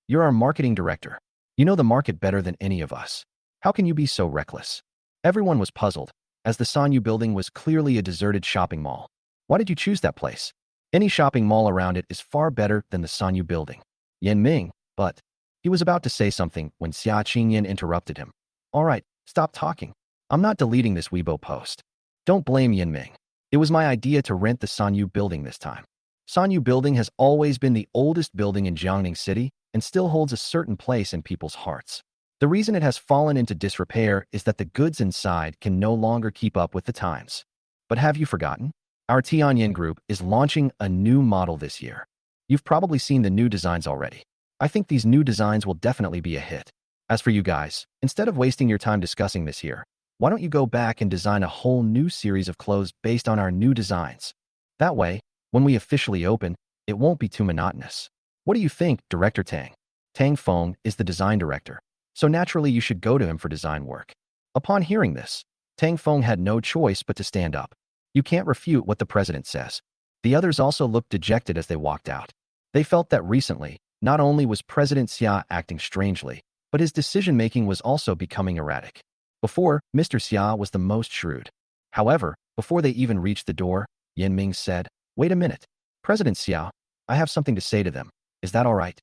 You're our marketing director. You know the market better than any of us. How can you be so reckless? Everyone was puzzled, as the Sanyu building was clearly a deserted shopping mall. Why did you choose that place? Any shopping mall around it is far better than the Sanyu building. Yan Ming, but he was about to say something when Xia Qingyan interrupted him. All right, stop talking. I'm not deleting this Weibo post. Don't blame Yan Ming. It was my idea to rent the Sanyu building this time. Sanyu building has always been the oldest building in Jiangning City and still holds a certain place in people's hearts. The reason it has fallen into disrepair is that the goods inside can no longer keep up with the times. But have you forgotten? Our Tianyin Group is launching a new model this year. You've probably seen the new designs already. I think these new designs will definitely be a hit. As for you guys, instead of wasting your time discussing this here, why don't you go back and design a whole new series of clothes based on our new designs? That way, when we officially open, it won't be too monotonous. What do you think, Director Tang? Tang Feng is the design director, so naturally you should go to him for design work. Upon hearing this, Tang Feng had no choice but to stand up. You can't refute what the president says. The others also looked dejected as they walked out. They felt that recently, not only was President Xia acting strangely, but his decision-making was also becoming erratic. Before, Mr. Xia was the most shrewd. However, before they even reached the door, Yan Ming said, Wait a minute. President Xia, I have something to say to them. Is that all right?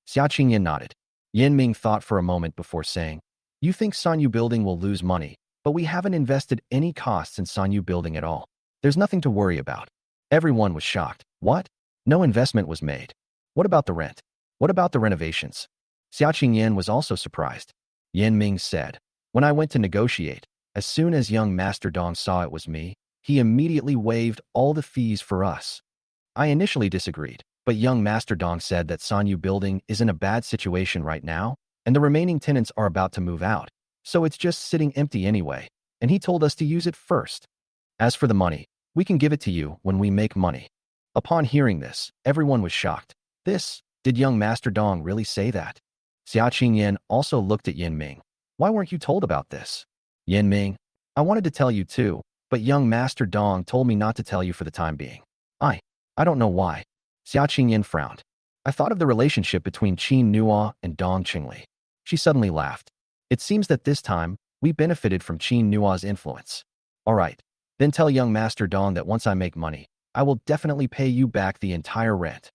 Xia Qingyan nodded. Yan Ming thought for a moment before saying, You think Sanyu building will lose money, but we haven't invested any costs in Sanyu building at all. There's nothing to worry about. Everyone was shocked. What? No investment was made. What about the rent? What about the renovations? Xia Qingyan was also surprised. Yan Ming said, When I went to negotiate, as soon as young Master Dong saw it was me, he immediately waived all the fees for us. I initially disagreed, but young Master Dong said that Sanyu building is in a bad situation right now, and the remaining tenants are about to move out, so it's just sitting empty anyway, and he told us to use it first. As for the money, we can give it to you when we make money. Upon hearing this, everyone was shocked. Did young Master Dong really say that? Xia Qingyan also looked at Yan Ming. Why weren't you told about this? Yan Ming, I wanted to tell you too, but young Master Dong told me not to tell you for the time being. I don't know why. Xia Qingyan frowned. I thought of the relationship between Qin Nuo and Dong Qingli. She suddenly laughed. It seems that this time, we benefited from Qin Nuo's influence. All right, then tell young Master Dong that once I make money, I will definitely pay you back the entire rent.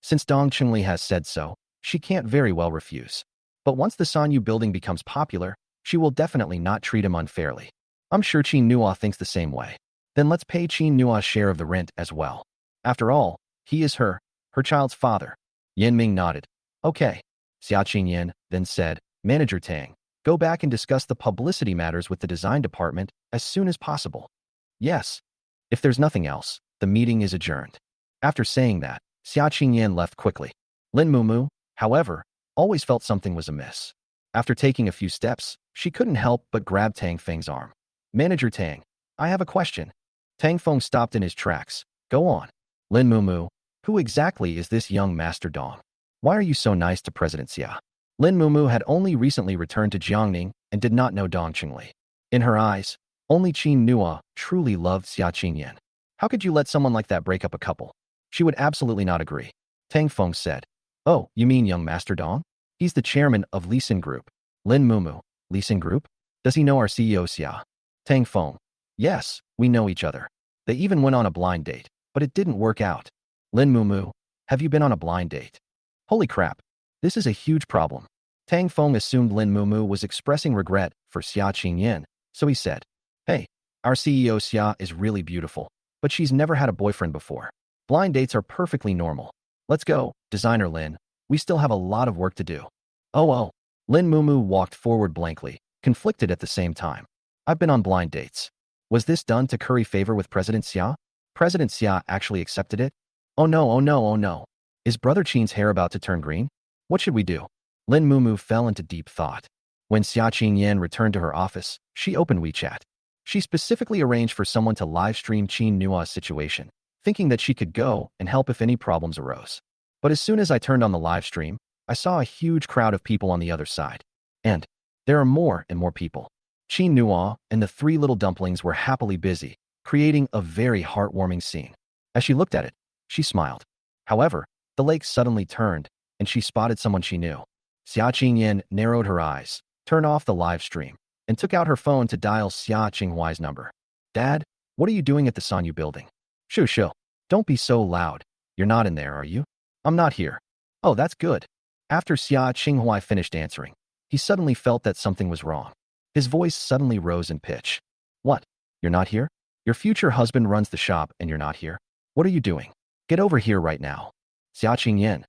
Since Dong Qingli has said so, she can't very well refuse. But once the Sanyu building becomes popular, she will definitely not treat him unfairly. I'm sure Qin Nuo thinks the same way. Then let's pay Qin Nua's share of the rent as well. After all, he is her child's father. Yan Ming nodded. Okay. Xia Qingyan then said, Manager Tang, go back and discuss the publicity matters with the design department as soon as possible. Yes. If there's nothing else, the meeting is adjourned. After saying that, Xia Qingyan left quickly. Lin Mumu, however, always felt something was amiss. After taking a few steps, she couldn't help but grab Tang Feng's arm. Manager Tang, I have a question. Tang Feng stopped in his tracks. Go on. Lin Mumu, who exactly is this young Master Dong? Why are you so nice to President Xia? Lin Mumu had only recently returned to Jiangning and did not know Dong Qingli. In her eyes, only Qin Nua truly loved Xia Qingyan. How could you let someone like that break up a couple? She would absolutely not agree. Tang Feng said, Oh, you mean young Master Dong? He's the chairman of Lisin Group. Lin Mumu, Lisin Group? Does he know our CEO Xia? Tang Feng, yes, we know each other. They even went on a blind date, but it didn't work out. Lin Mumu, have you been on a blind date? Holy crap, this is a huge problem. Tang Feng assumed Lin Mumu was expressing regret for Xia Qingyan, so he said, Hey, our CEO Xia is really beautiful, but she's never had a boyfriend before. Blind dates are perfectly normal. Let's go, designer Lin. We still have a lot of work to do. Oh. Lin Mumu walked forward blankly, conflicted at the same time. I've been on blind dates. Was this done to curry favor with President Xia? President Xia actually accepted it? Oh no. Is Brother Qin's hair about to turn green? What should we do? Lin Mumu fell into deep thought. When Xia Qingyan returned to her office, she opened WeChat. She specifically arranged for someone to live stream Qin Nua's situation, thinking that she could go and help if any problems arose. But as soon as I turned on the live stream, I saw a huge crowd of people on the other side. And there are more and more people. Qin Nua and the three little dumplings were happily busy, creating a very heartwarming scene. As she looked at it, she smiled. However, the lake suddenly turned, and she spotted someone she knew. Xia Qingyan narrowed her eyes, turned off the live stream, and took out her phone to dial Xia Qinghuai's number. Dad, what are you doing at the Sanyu building? Shoo. Don't be so loud. You're not in there, are you? I'm not here. Oh, that's good. After Xia Qinghuai finished answering, he suddenly felt that something was wrong. His voice suddenly rose in pitch. What? You're not here? Your future husband runs the shop and you're not here? What are you doing? Get over here right now. Xia Qingyan.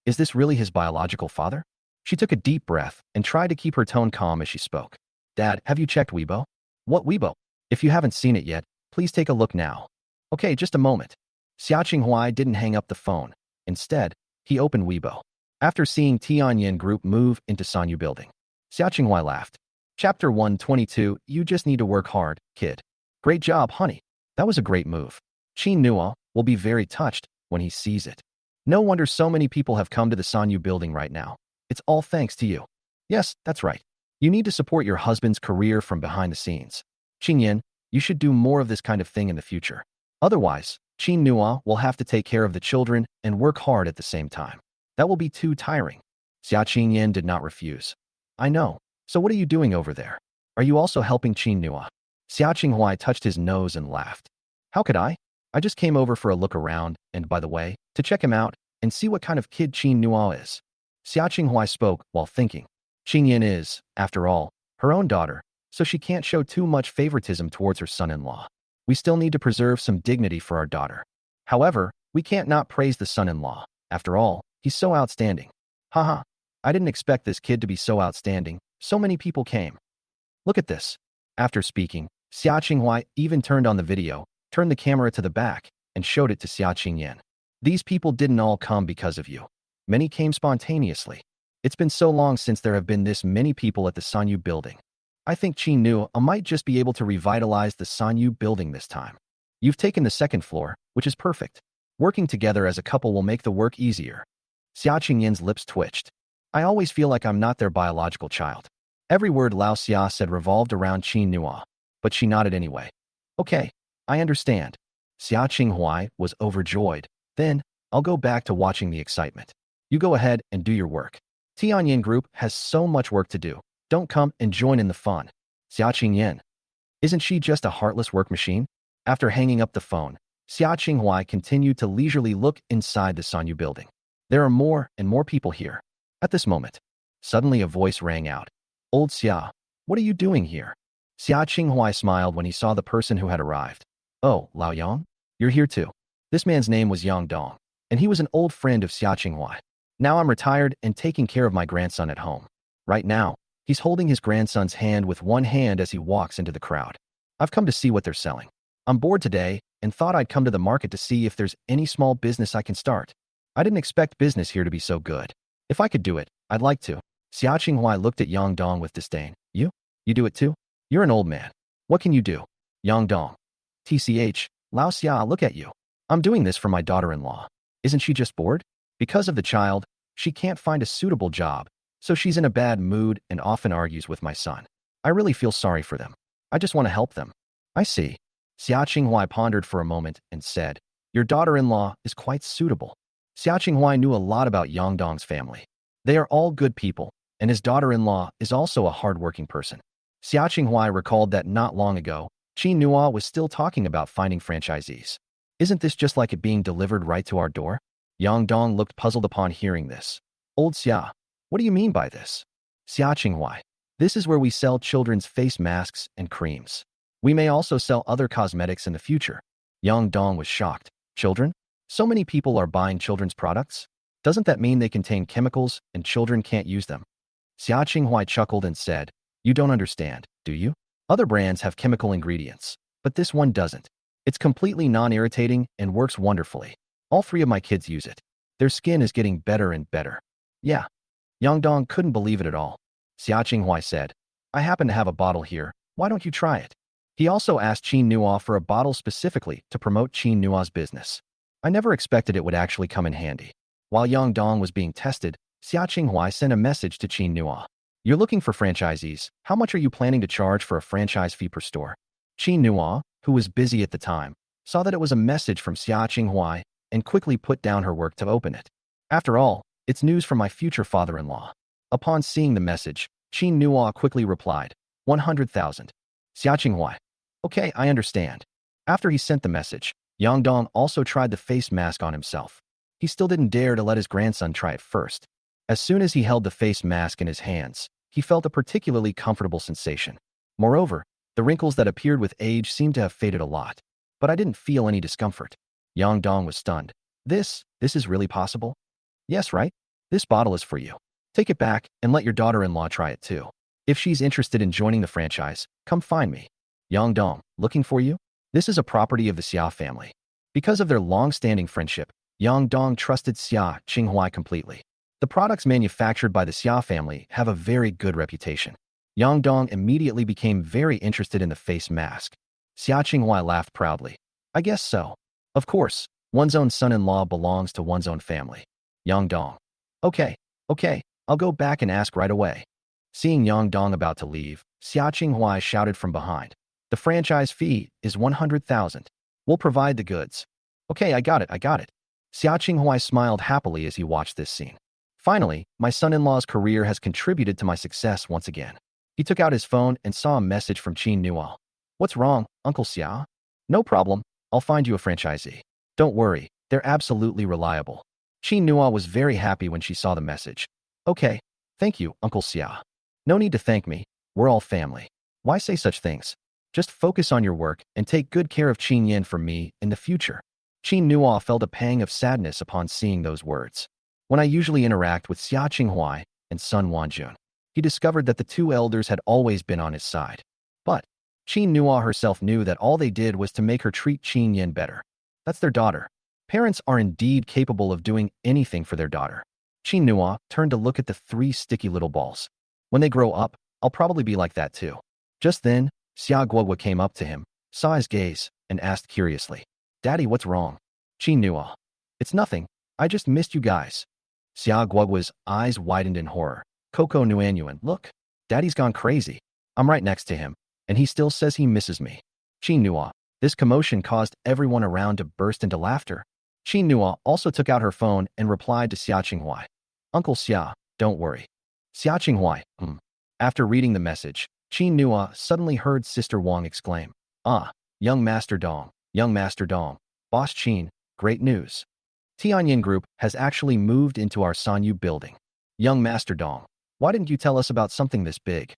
Is this really his biological father? She took a deep breath and tried to keep her tone calm as she spoke. Dad, have you checked Weibo? What Weibo? If you haven't seen it yet, please take a look now. Okay, just a moment. Xia Qinghuai didn't hang up the phone. Instead, he opened Weibo. After seeing Tianyin Group move into Sanyu building, Xia Qinghuai laughed. Chapter 122, You just need to work hard, kid. Great job, honey. That was a great move. Qin Nua will be very touched when he sees it. No wonder so many people have come to the Sanyu building right now. It's all thanks to you. Yes, that's right. You need to support your husband's career from behind the scenes. Qingyan, you should do more of this kind of thing in the future. Otherwise, Qin Nua will have to take care of the children and work hard at the same time. That will be too tiring. Xia Qingyan did not refuse. I know. So what are you doing over there? Are you also helping Qin Nua? Xia Qinghuai touched his nose and laughed. How could I? I just came over for a look around and, by the way, to check him out and see what kind of kid Qin Nua is. Xia Qinghuai spoke while thinking. Qingyan is, after all, her own daughter, so she can't show too much favoritism towards her son-in-law. We still need to preserve some dignity for our daughter. However, we can't not praise the son-in-law. After all, he's so outstanding. Haha, I didn't expect this kid to be so outstanding. So many people came. Look at this. After speaking, Xia Qinghuai even turned on the video, turned the camera to the back, and showed it to Xia Qingyan. These people didn't all come because of you. Many came spontaneously. It's been so long since there have been this many people at the Sanyu building. I think Qin Nua might just be able to revitalize the Sanyu building this time. You've taken the second floor, which is perfect. Working together as a couple will make the work easier. Xia Qingyan's lips twitched. I always feel like I'm not their biological child. Every word Lao Xia said revolved around Qin Nua, but she nodded anyway. Okay, I understand. Xia Qinghuai was overjoyed. Then, I'll go back to watching the excitement. You go ahead and do your work. Tianyin Group has so much work to do. Don't come and join in the fun. Xia Qingyan. Isn't she just a heartless work machine? After hanging up the phone, Xia Qinghuai continued to leisurely look inside the Sanyu building. There are more and more people here. At this moment, suddenly a voice rang out. Old Xia, what are you doing here? Xia Qinghuai smiled when he saw the person who had arrived. Oh, Lao Yang? You're here too. This man's name was Yang Dong, and he was an old friend of Xia Qinghua. Now I'm retired and taking care of my grandson at home. Right now, he's holding his grandson's hand with one hand as he walks into the crowd. I've come to see what they're selling. I'm bored today and thought I'd come to the market to see if there's any small business I can start. I didn't expect business here to be so good. If I could do it, I'd like to. Xia Qinghua looked at Yang Dong with disdain. You? You do it too? You're an old man. What can you do? Yang Dong. TCH, Lao Xia, look at you. I'm doing this for my daughter-in-law. Isn't she just bored? Because of the child, she can't find a suitable job, so she's in a bad mood and often argues with my son. I really feel sorry for them. I just want to help them. I see. Xia Qinghua pondered for a moment and said, your daughter-in-law is quite suitable. Xia Qinghua knew a lot about Yang Dong's family. They are all good people, and his daughter-in-law is also a hard-working person. Xia Qinghua recalled that not long ago, Qin Nua was still talking about finding franchisees. Isn't this just like it being delivered right to our door? Yang Dong looked puzzled upon hearing this. Old Xia, what do you mean by this? Xia Qinghua, this is where we sell children's face masks and creams. We may also sell other cosmetics in the future. Yang Dong was shocked. Children? So many people are buying children's products? Doesn't that mean they contain chemicals and children can't use them? Xia Qinghua chuckled and said, you don't understand, do you? Other brands have chemical ingredients, but this one doesn't. It's completely non-irritating and works wonderfully. All three of my kids use it. Their skin is getting better and better. Yeah. Yang Dong couldn't believe it at all. Xia Qinghua said, I happen to have a bottle here. Why don't you try it? He also asked Qin Nua for a bottle specifically to promote Qin Nua's business. I never expected it would actually come in handy. While Yang Dong was being tested, Xia Qinghua sent a message to Qin Nua. You're looking for franchisees. How much are you planning to charge for a franchise fee per store? Qin Nua, who was busy at the time, saw that it was a message from Xia Qinghua and quickly put down her work to open it. After all, it's news from my future father-in-law. Upon seeing the message, Qin Nua quickly replied, 100,000. Xia Qinghua. Okay, I understand. After he sent the message, Yang Dong also tried the face mask on himself. He still didn't dare to let his grandson try it first. As soon as he held the face mask in his hands, he felt a particularly comfortable sensation. Moreover, the wrinkles that appeared with age seemed to have faded a lot. But I didn't feel any discomfort. Yang Dong was stunned. This is really possible? Yes, right? This bottle is for you. Take it back and let your daughter-in-law try it too. If she's interested in joining the franchise, come find me. Yang Dong, looking for you? This is a property of the Xia family. Because of their long-standing friendship, Yang Dong trusted Xia Qinghua completely. The products manufactured by the Xia family have a very good reputation. Yang Dong immediately became very interested in the face mask. Xia Qinghua laughed proudly. I guess so. Of course, one's own son-in-law belongs to one's own family. Yang Dong. Okay, I'll go back and ask right away. Seeing Yang Dong about to leave, Xia Qinghua shouted from behind. The franchise fee is 100,000. We'll provide the goods. Okay, I got it. Xia Qinghua smiled happily as he watched this scene. Finally, my son-in-law's career has contributed to my success once again. He took out his phone and saw a message from Qin Nua. What's wrong, Uncle Xia? No problem. I'll find you a franchisee. Don't worry, they're absolutely reliable. Qin Nua was very happy when she saw the message. Okay, thank you, Uncle Xia. No need to thank me. We're all family. Why say such things? Just focus on your work and take good care of Qin Yin for me in the future. Qin Nua felt a pang of sadness upon seeing those words. When I usually interact with Xia Qinghua and Sun Wanjun, he discovered that the two elders had always been on his side. But Qin Nua herself knew that all they did was to make her treat Qin Yin better. That's their daughter. Parents are indeed capable of doing anything for their daughter. Qin Nua turned to look at the three sticky little balls. When they grow up, I'll probably be like that too. Just then, Xia Guogua came up to him, saw his gaze, and asked curiously, Daddy, what's wrong? Qin Nua. It's nothing. I just missed you guys. Xia Guogua's eyes widened in horror. Coco Nuanyuan, look. Daddy's gone crazy. I'm right next to him, and he still says he misses me. Qin Nua. This commotion caused everyone around to burst into laughter. Qin Nua also took out her phone and replied to Xia Qinghua. Uncle Xia, don't worry. Xia Qinghua, After reading the message, Qin Nua suddenly heard Sister Wang exclaim, Ah, young Master Dong, Boss Qin, great news. Tianyin Group has actually moved into our Sanyu building. Young Master Dong, why didn't you tell us about something this big?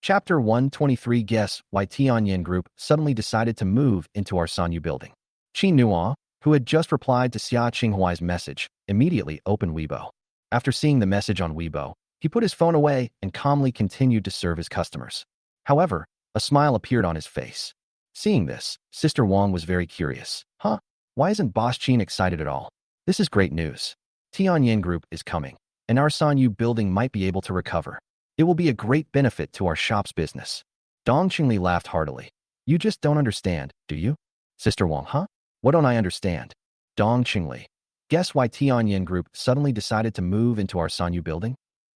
Chapter 123. Guess why Tianyin Group suddenly decided to move into our Sanyu building. Qin Nuo, who had just replied to Xia Qinghuai's message, immediately opened Weibo. After seeing the message on Weibo, he put his phone away and calmly continued to serve his customers. However, a smile appeared on his face. Seeing this, Sister Wang was very curious. Huh? Why isn't Boss Qin excited at all? This is great news. Tianyin Group is coming, and our Sanyu building might be able to recover. It will be a great benefit to our shop's business. Dong Qingli laughed heartily. You just don't understand, do you? Sister Wang, huh? What don't I understand? Dong Qingli. Guess why Tianyin Group suddenly decided to move into our Sanyu building?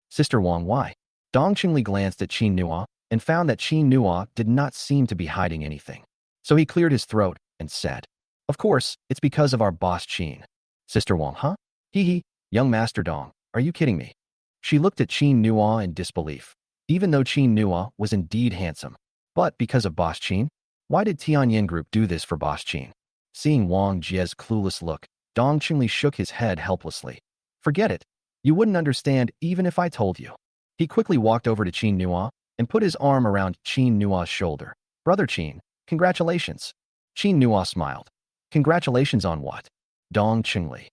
Sister Wang, why? Dong Qingli glanced at Qin Nuo and found that Qin Nuo did not seem to be hiding anything. So he cleared his throat and said, Of course, it's because of our boss Qin. Sister Wang, huh? Hee hee, young Master Dong, are you kidding me? She looked at Qin Nuo in disbelief, even though Qin Nuo was indeed handsome. But because of Boss Qin? Why did Tianyin Group do this for Boss Qin? Seeing Wang Jie's clueless look, Dong Qingli shook his head helplessly. Forget it. You wouldn't understand even if I told you. He quickly walked over to Qin Nuo and put his arm around Qin Nuo's shoulder. Brother Qin, congratulations. Qin Nuo smiled. Congratulations on what? Dong Qingli.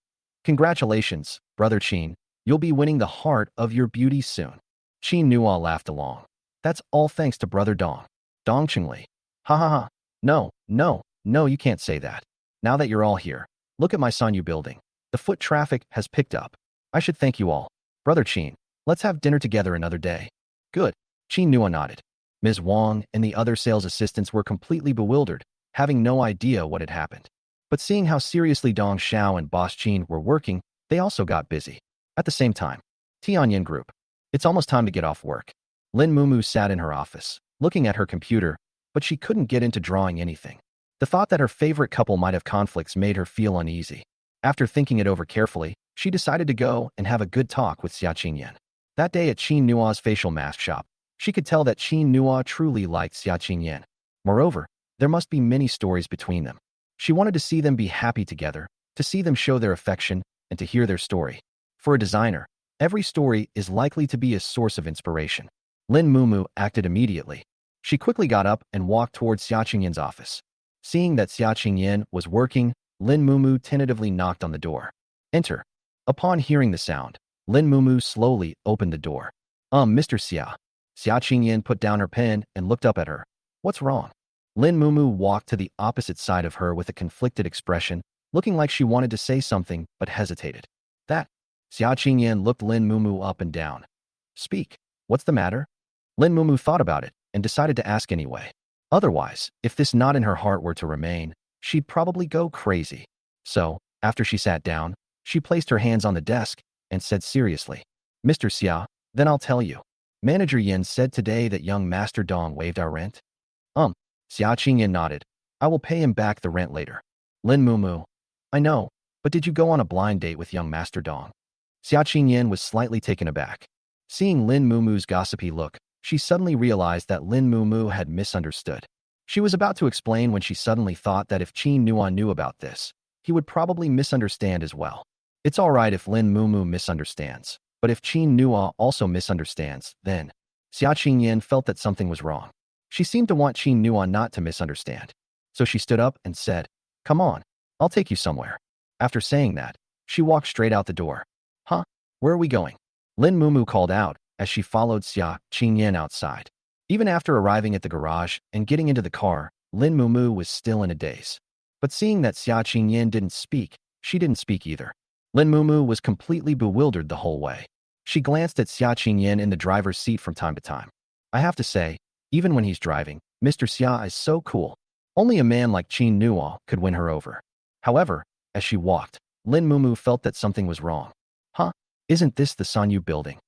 Congratulations, Brother Qin. You'll be winning the heart of your beauty soon. Qin Nuo laughed along. That's all thanks to Brother Dong. Dong Qingli. Ha ha ha. No, you can't say that. Now that you're all here, look at my Sanyu building. The foot traffic has picked up. I should thank you all. Brother Qin, let's have dinner together another day. Good. Qin Nuo nodded. Ms. Wang and the other sales assistants were completely bewildered, having no idea what had happened. But seeing how seriously Dong Xiao and Boss Qin were working, they also got busy. At the same time, Tianyin Group. It's almost time to get off work. Lin Mumu sat in her office, looking at her computer, but she couldn't get into drawing anything. The thought that her favorite couple might have conflicts made her feel uneasy. After thinking it over carefully, she decided to go and have a good talk with Xia Qingyan. That day at Qin Nuo's facial mask shop, she could tell that Qin Nuo truly liked Xia Qingyan. Moreover, there must be many stories between them. She wanted to see them be happy together, to see them show their affection, and to hear their story. For a designer, every story is likely to be a source of inspiration. Lin Mumu acted immediately. She quickly got up and walked towards Xia Qingyan's office. Seeing that Xia Qingyan was working, Lin Mumu tentatively knocked on the door. Enter. Upon hearing the sound, Lin Mumu slowly opened the door. Mr. Xia. Xia Qingyan put down her pen and looked up at her. What's wrong? Lin Mumu walked to the opposite side of her with a conflicted expression, looking like she wanted to say something but hesitated. That. Xia Qingyan looked Lin Mumu up and down. Speak. What's the matter? Lin Mumu thought about it and decided to ask anyway. Otherwise, if this knot in her heart were to remain, she'd probably go crazy. So, after she sat down, she placed her hands on the desk and said seriously, Mr. Xia, then I'll tell you. Manager Yin said today that young Master Dong waived our rent. Xia Qingyan nodded. I will pay him back the rent later. Lin Mumu. I know, but did you go on a blind date with young Master Dong? Xia Qingyan was slightly taken aback. Seeing Lin Mumu's gossipy look, she suddenly realized that Lin Mumu had misunderstood. She was about to explain when she suddenly thought that if Qin Nuo knew about this, he would probably misunderstand as well. It's alright if Lin Mumu misunderstands, but if Qin Nuo also misunderstands, then Xia Qingyan felt that something was wrong. She seemed to want Qin Nuo not to misunderstand. So she stood up and said, Come on, I'll take you somewhere. After saying that, she walked straight out the door. Huh? Where are we going? Lin Mumu called out as she followed Xia Qingyan outside. Even after arriving at the garage and getting into the car, Lin Mumu was still in a daze. But seeing that Xia Qingyan didn't speak, she didn't speak either. Lin Mumu was completely bewildered the whole way. She glanced at Xia Qingyan in the driver's seat from time to time. I have to say, even when he's driving, Mr. Xia is so cool. Only a man like Qin Nuo could win her over. However, as she walked, Lin Mumu felt that something was wrong. Huh? Isn't this the Sanyu building?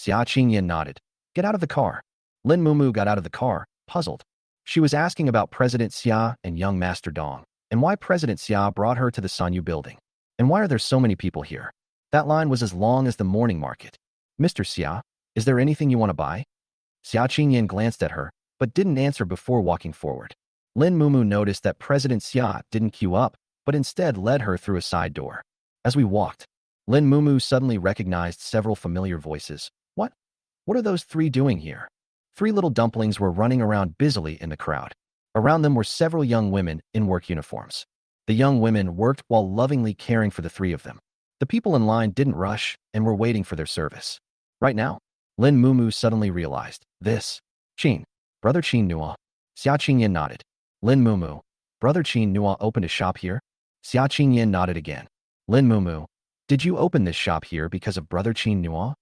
Xia Qingyan nodded. Get out of the car. Lin Mumu got out of the car, puzzled. She was asking about President Xia and young Master Dong, and why President Xia brought her to the Sanyu building. And why are there so many people here? That line was as long as the morning market. Mr. Xia, is there anything you want to buy? Xia Qingyan glanced at her, but didn't answer before walking forward. Lin Mumu noticed that President Xia didn't queue up, but instead led her through a side door. As we walked, Lin Mumu suddenly recognized several familiar voices. What are those three doing here? three little dumplings were running around busily in the crowd. Around them were several young women in work uniforms. The young women worked while lovingly caring for the three of them. The people in line didn't rush and were waiting for their service. Right now, Lin Mumu suddenly realized, this. Qin. Brother Qin Nua. Xia Qingyan nodded. Lin Mumu. Brother Qin Nua opened a shop here? Xia Qingyan nodded again. Lin Mumu. Did you open this shop here because of Brother Qin Nua?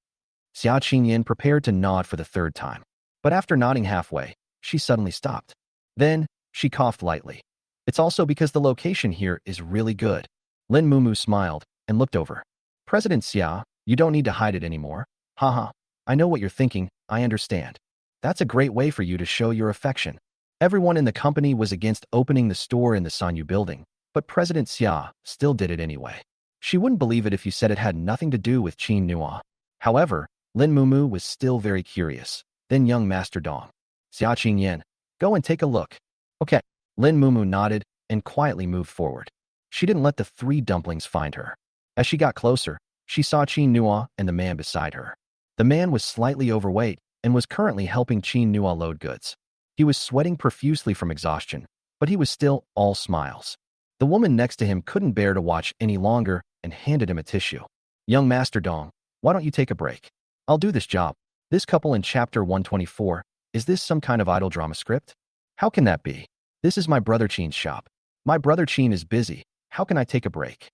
Xia Qingyan prepared to nod for the third time. But after nodding halfway, she suddenly stopped. Then, she coughed lightly. It's also because the location here is really good. Lin Mumu smiled and looked over. President Xia, you don't need to hide it anymore. Haha. I know what you're thinking, I understand. That's a great way for you to show your affection. Everyone in the company was against opening the store in the Sanyu building, but President Xia still did it anyway. She wouldn't believe it if you said it had nothing to do with Qin Nua. However, Lin Mumu was still very curious. Then young Master Dong. Xia Qingyan, go and take a look. Okay. Lin Mumu nodded and quietly moved forward. She didn't let the three dumplings find her. As she got closer, she saw Qin Nua and the man beside her. The man was slightly overweight and was currently helping Qin Nua load goods. He was sweating profusely from exhaustion, but he was still all smiles. The woman next to him couldn't bear to watch any longer and handed him a tissue. Young Master Dong, why don't you take a break? I'll do this job. This couple in chapter 124, is this some kind of idol drama script? How can that be? This is my brother Qin's shop. My brother Qin is busy. How can I take a break?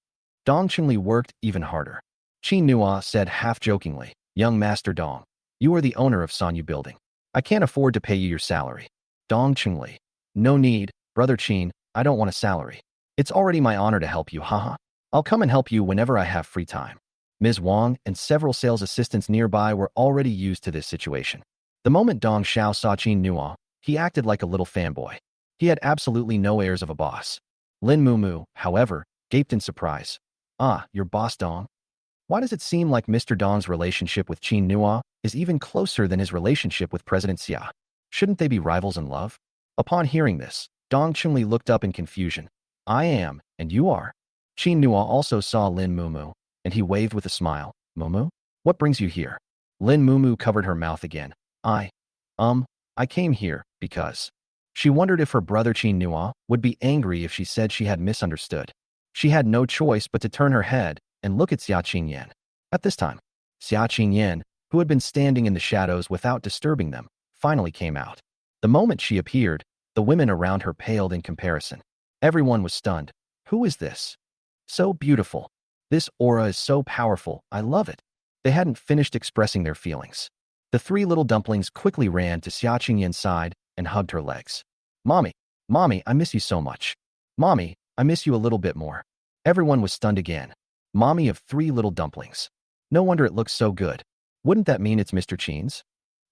Dong Chunli worked even harder. Qin Nua said half-jokingly, young Master Dong, you are the owner of Sanyu Building. I can't afford to pay you your salary. Dong Chunli, no need, brother Qin, I don't want a salary. It's already my honor to help you, haha. I'll come and help you whenever I have free time. Ms. Wang and several sales assistants nearby were already used to this situation. The moment Dong Xiao saw Qin Nua, he acted like a little fanboy. He had absolutely no airs of a boss. Lin Mumu, however, gaped in surprise. Ah, your boss Dong? Why does it seem like Mr. Dong's relationship with Qin Nua is even closer than his relationship with President Xia? Shouldn't they be rivals in love? Upon hearing this, Dong Chunli looked up in confusion. I am, and you are. Qin Nua also saw Lin Mumu, and he waved with a smile. Mumu? What brings you here? Lin Mumu covered her mouth again. I came here because... She wondered if her brother Qin Nua would be angry if she said she had misunderstood. She had no choice but to turn her head and look at Xia Qingyan. At this time, Xia Qingyan, who had been standing in the shadows without disturbing them, finally came out. The moment she appeared, the women around her paled in comparison. Everyone was stunned. Who is this? So beautiful. This aura is so powerful, I love it. They hadn't finished expressing their feelings. The three little dumplings quickly ran to Xia Qingyan's side and hugged her legs. Mommy, I miss you so much. Mommy, I miss you a little bit more. Everyone was stunned again. Mommy of three little dumplings. No wonder it looks so good. Wouldn't that mean it's Mr. Qin's?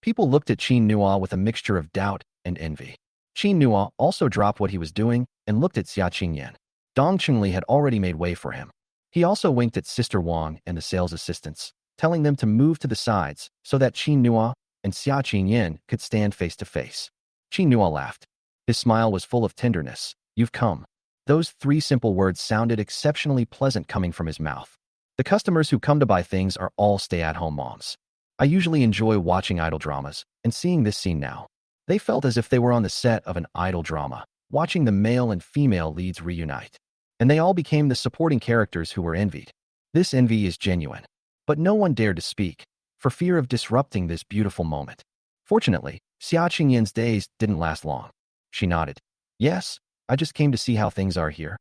People looked at Qin Nua with a mixture of doubt and envy. Qin Nua also dropped what he was doing and looked at Xia Qingyan. Dong Chunli had already made way for him. He also winked at Sister Wang and the sales assistants, telling them to move to the sides so that Qin Nua and Xia Qingyan could stand face to face. Qin Nua laughed. His smile was full of tenderness. You've come. Those three simple words sounded exceptionally pleasant coming from his mouth. The customers who come to buy things are all stay-at-home moms. I usually enjoy watching idol dramas, and seeing this scene now. They felt as if they were on the set of an idol drama, watching the male and female leads reunite. And they all became the supporting characters who were envied. This envy is genuine. But no one dared to speak, for fear of disrupting this beautiful moment. Fortunately, Xia Qingyan's days didn't last long. She nodded. Yes, I just came to see how things are here.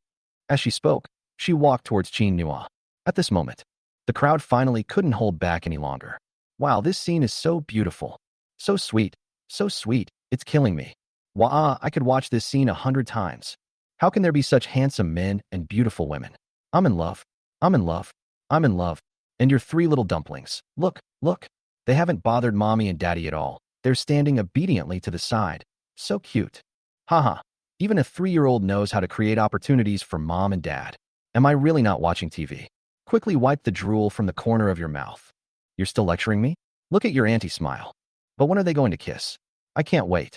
As she spoke, she walked towards Qin Nua. At this moment, the crowd finally couldn't hold back any longer. Wow, this scene is so beautiful. So sweet, it's killing me. Wow, I could watch this scene 100 times. How can there be such handsome men and beautiful women? I'm in love. And your three little dumplings. Look. They haven't bothered mommy and daddy at all. They're standing obediently to the side. So cute. Haha. Even a 3-year-old knows how to create opportunities for mom and dad. Am I really not watching TV? Quickly wipe the drool from the corner of your mouth. You're still lecturing me? Look at your auntie smile. But when are they going to kiss? I can't wait.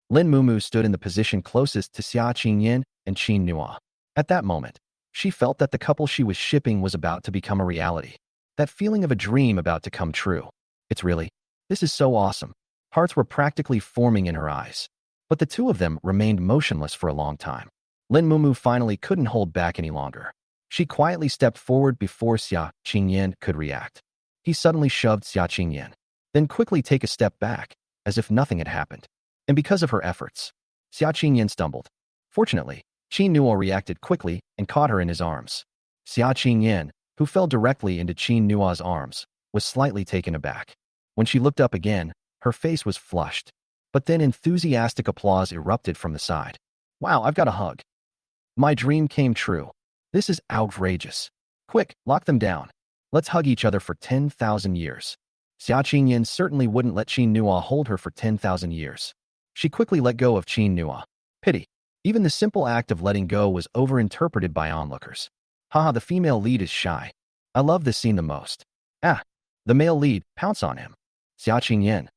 Lin Mumu stood in the position closest to Xia Qingyan and Qin Nua. At that moment, she felt that the couple she was shipping was about to become a reality. That feeling of a dream about to come true. This is so awesome. Hearts were practically forming in her eyes. But the two of them remained motionless for a long time. Lin Mumu finally couldn't hold back any longer. She quietly stepped forward before Xia Qingyan could react. He suddenly shoved Xia Qingyan, then quickly take a step back, as if nothing had happened. And because of her efforts, Xia Qingyan stumbled. Fortunately, Qin Nuo reacted quickly and caught her in his arms. Xia Qingyan, who fell directly into Qin Nuo's arms, was slightly taken aback. When she looked up again, her face was flushed. But then enthusiastic applause erupted from the side. Wow, I've got a hug. My dream came true. This is outrageous. Quick, lock them down. Let's hug each other for 10,000 years. Xia Qingyan certainly wouldn't let Qin Nuo hold her for 10,000 years. She quickly let go of Qin Nuo. Pity. Even the simple act of letting go was overinterpreted by onlookers. Haha, the female lead is shy. I love this scene the most. Ah, the male lead, pounce on him. Xia Qingyan.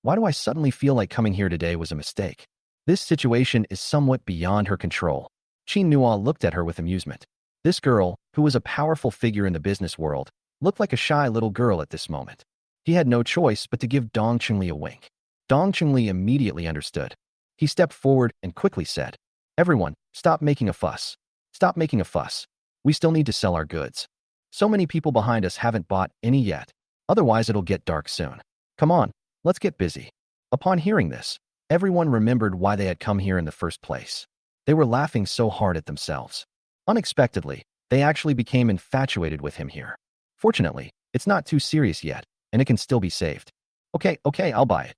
Why do I suddenly feel like coming here today was a mistake? This situation is somewhat beyond her control. Qin Nuo looked at her with amusement. This girl, who was a powerful figure in the business world, looked like a shy little girl at this moment. He had no choice but to give Dong Chunli a wink. Dong Chunli immediately understood. He stepped forward and quickly said, "Everyone, stop making a fuss. Stop making a fuss. We still need to sell our goods. So many people behind us haven't bought any yet. Otherwise it'll get dark soon. Come on, let's get busy." Upon hearing this, everyone remembered why they had come here in the first place. They were laughing so hard at themselves. Unexpectedly, they actually became infatuated with him here. Fortunately, it's not too serious yet, and it can still be saved. Okay, I'll buy it.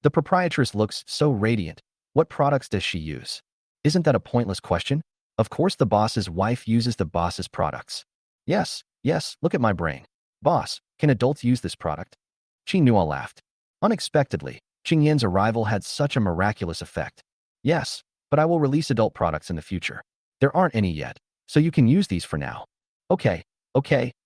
The proprietress looks so radiant. What products does she use? Isn't that a pointless question? Of course the boss's wife uses the boss's products. Yes, look at my brain. Boss, can adults use this product? Qin Nuo laughed. Unexpectedly, Qingyan's arrival had such a miraculous effect. Yes, but I will release adult products in the future. There aren't any yet, so you can use these for now. Okay,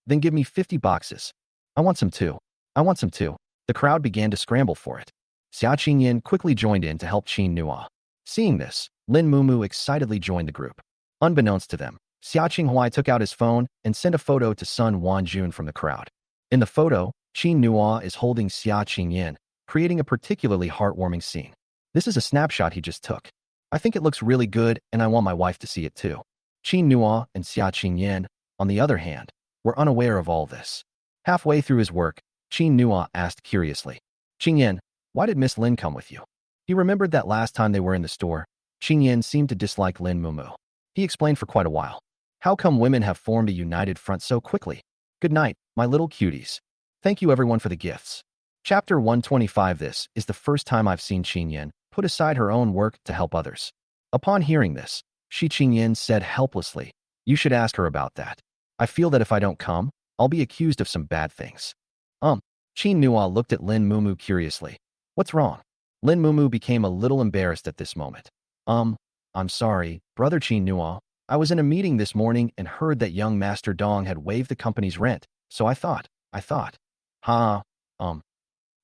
then give me 50 boxes. I want some too. The crowd began to scramble for it. Xia Qingyan quickly joined in to help Qin Nuo. Seeing this, Lin Mumu excitedly joined the group. Unbeknownst to them, Xia Qinghuai took out his phone and sent a photo to Sun Wanjun from the crowd. In the photo, Qin Nuo is holding Xia Qingyan, creating a particularly heartwarming scene. This is a snapshot he just took. I think it looks really good and I want my wife to see it too. Qin Nuo and Xia Qingyan, on the other hand, were unaware of all this. Halfway through his work, Qin Nuo asked curiously, "Qingyan, why did Miss Lin come with you?" He remembered that last time they were in the store, Qingyan seemed to dislike Lin Mumu. He explained for quite a while. How come women have formed a united front so quickly? Good night, my little cuties. Thank you everyone for the gifts. Chapter 125. This is the first time I've seen Qingyan put aside her own work to help others. Upon hearing this, Shi Qingyan said helplessly, "You should ask her about that. I feel that if I don't come, I'll be accused of some bad things." Qin Nuo looked at Lin Mumu curiously. What's wrong? Lin Mumu became a little embarrassed at this moment. I'm sorry, brother Qin Nuo. I was in a meeting this morning and heard that young Master Dong had waived the company's rent, so I thought.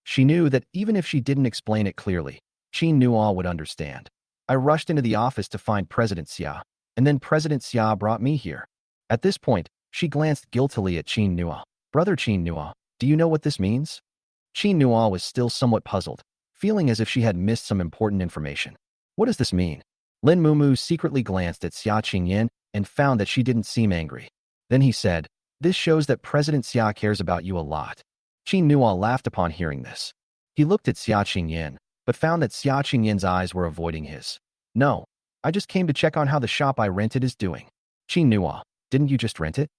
She knew that even if she didn't explain it clearly, Qin Nuo would understand. I rushed into the office to find President Xia, and then President Xia brought me here. At this point, she glanced guiltily at Qin Nuo. Brother Qin Nuo, do you know what this means? Qin Nuo was still somewhat puzzled, feeling as if she had missed some important information. What does this mean? Lin Mumu secretly glanced at Xia Qingyan and found that she didn't seem angry. Then he said, "This shows that President Xia cares about you a lot." Qin Nuo laughed upon hearing this. He looked at Xia Qingyan, but found that Xia Qingyan's eyes were avoiding his. "No, I just came to check on how the shop I rented is doing." Qin Nuo, didn't you just rent it?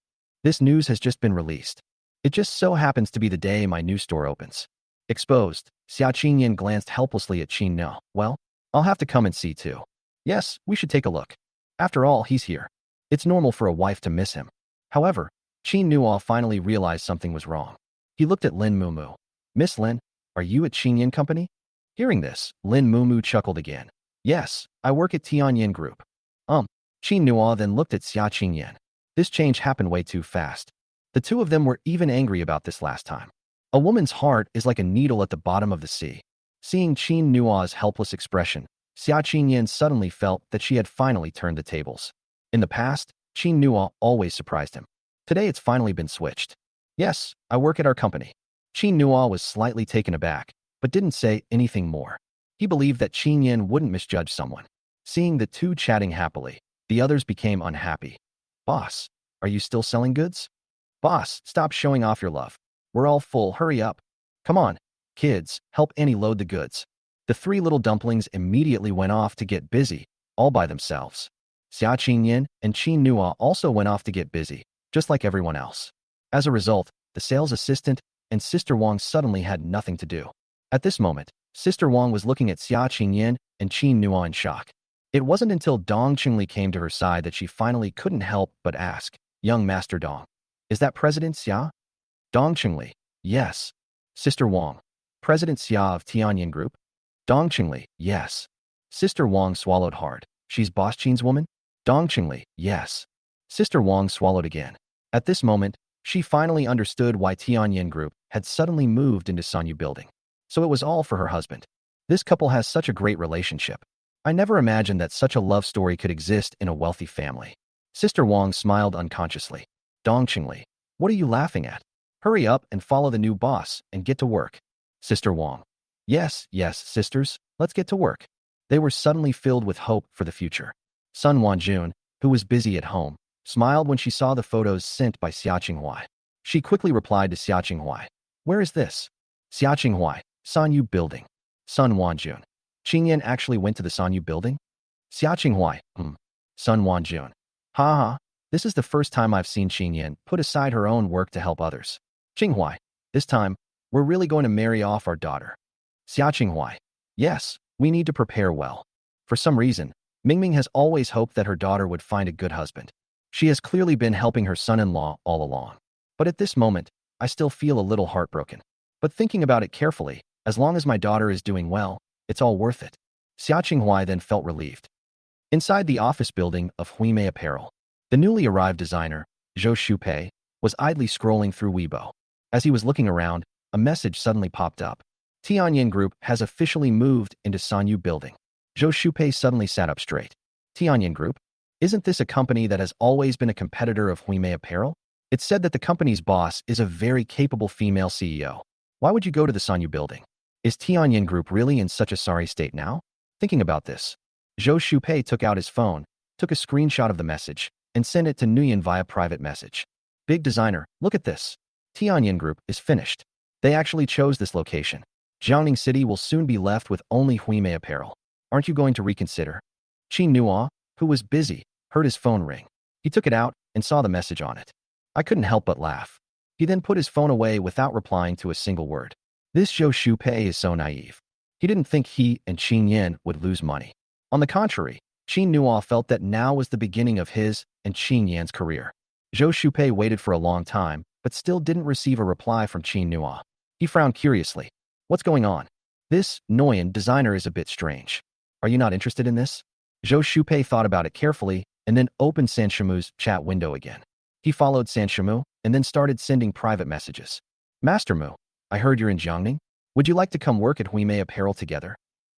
This news has just been released. It just so happens to be the day my new store opens. Exposed, Xia Qingyan glanced helplessly at Qin Nuo. Well, I'll have to come and see too. Yes, we should take a look. After all, he's here. It's normal for a wife to miss him. However, Qin Nuo finally realized something was wrong. He looked at Lin Mumu. "Miss Lin, are you at Qingyan Company?" Hearing this, Lin Mumu chuckled again. "Yes, I work at Tianyin Group." Qin Nuo then looked at Xia Qingyan. This change happened way too fast. The two of them were even angry about this last time. A woman's heart is like a needle at the bottom of the sea. Seeing Qin Nuo's helpless expression, Xia Qingyan suddenly felt that she had finally turned the tables. In the past, Qin Nuo always surprised him. Today it's finally been switched. "Yes, I work at our company." Qin Nuo was slightly taken aback, but didn't say anything more. He believed that Qin Yin wouldn't misjudge someone. Seeing the two chatting happily, the others became unhappy. Boss, are you still selling goods? Boss, stop showing off your love. We're all full, hurry up. Come on, kids, help Annie load the goods. The three little dumplings immediately went off to get busy, all by themselves. Xia Qinyin and Qin Nua also went off to get busy, just like everyone else. As a result, the sales assistant and Sister Wang suddenly had nothing to do. At this moment, Sister Wang was looking at Xia Qinyin and Qin Nua in shock. It wasn't until Dong Qingli came to her side that she finally couldn't help but ask, "Young Master Dong, is that President Xia?" Dong Qingli, yes. Sister Wang, President Xia of Tianyin Group? Dong Qingli, yes. Sister Wang swallowed hard. She's Boss Qin's woman? Dong Qingli, yes. Sister Wang swallowed again. At this moment, she finally understood why Tianyin Group had suddenly moved into Sanyu Building. So it was all for her husband. This couple has such a great relationship. I never imagined that such a love story could exist in a wealthy family. Sister Wang smiled unconsciously. Dong Qingli, what are you laughing at? Hurry up and follow the new boss and get to work. Sister Wang, yes, sisters, let's get to work. They were suddenly filled with hope for the future. Sun Wanjun, who was busy at home, smiled when she saw the photos sent by Xia Qinghuai. She quickly replied to Xia Qinghuai, "Where is this?" Xia Qinghuai, Sanyu Building. Sun Wanjun, Qingyan actually went to the Sanyu Building? Xia Qinghuai, Sun Wanjun, haha, this is the first time I've seen Qingyan put aside her own work to help others. Qinghuai, this time, we're really going to marry off our daughter. Xia Qinghuai, yes, we need to prepare well. For some reason, Mingming has always hoped that her daughter would find a good husband. She has clearly been helping her son-in-law all along. But at this moment, I still feel a little heartbroken. But thinking about it carefully, as long as my daughter is doing well, it's all worth it. Xia Qinghuai then felt relieved. Inside the office building of Huimei Apparel, the newly arrived designer, Zhou Shupei, was idly scrolling through Weibo. As he was looking around, a message suddenly popped up. Tianyin Group has officially moved into Sanyu Building. Zhou Shupei suddenly sat up straight. Tianyin Group? Isn't this a company that has always been a competitor of Huimei Apparel? It's said that the company's boss is a very capable female CEO. Why would you go to the Sanyu Building? Is Tianyin Group really in such a sorry state now? Thinking about this, Zhou Shupei took out his phone, took a screenshot of the message, and sent it to Nguyen via private message. Big designer, look at this. Tianyin Group is finished. They actually chose this location. Jiangning City will soon be left with only Huimei Apparel. Aren't you going to reconsider? Qin Nua, who was busy, heard his phone ring. He took it out and saw the message on it. I couldn't help but laugh. He then put his phone away without replying to a single word. This Zhou Shupei is so naive. He didn't think he and Qin Yin would lose money. On the contrary, Qin Nua felt that now was the beginning of his and Qin Yan's career. Zhou Shupei waited for a long time, but still didn't receive a reply from Qin Nua. He frowned curiously. What's going on? This Nguyen designer is a bit strange. Are you not interested in this? Zhou Shupei thought about it carefully and then opened Sanshamu's chat window again. He followed Sanshamu and then started sending private messages. Master Mu, I heard you're in Jiangning. Would you like to come work at Huimei Apparel together?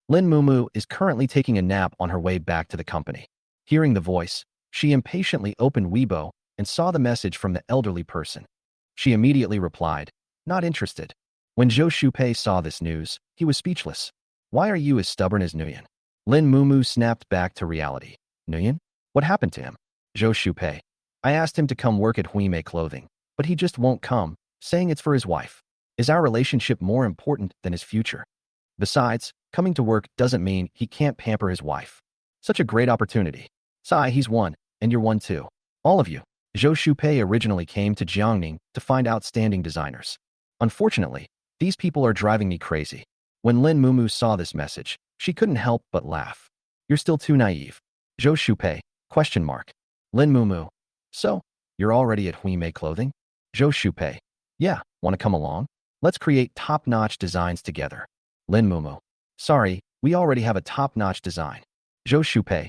Lin Mumu is currently taking a nap on her way back to the company. Hearing the voice, she impatiently opened Weibo and saw the message from the elderly person. She immediately replied, not interested. When Zhou Shupei saw this news, he was speechless. Why are you as stubborn as Nguyen? Lin Mumu snapped back to reality. Nguyen? What happened to him? Zhou Shupei. I asked him to come work at Huimei Clothing, but he just won't come, saying it's for his wife. Is our relationship more important than his future? Besides, coming to work doesn't mean he can't pamper his wife. Such a great opportunity. Sai, he's one, and you're one too. All of you. Zhou Shupei originally came to Jiangning to find outstanding designers. Unfortunately, these people are driving me crazy. When Lin Mumu saw this message, she couldn't help but laugh. You're still too naive. Zhou Shupei, ? Lin Mumu. So, you're already at Huimei Clothing? Zhou Shupei. Yeah, want to come along? Let's create top-notch designs together. Lin Mumu. Sorry, we already have a top-notch design. Zhou Shupei, ?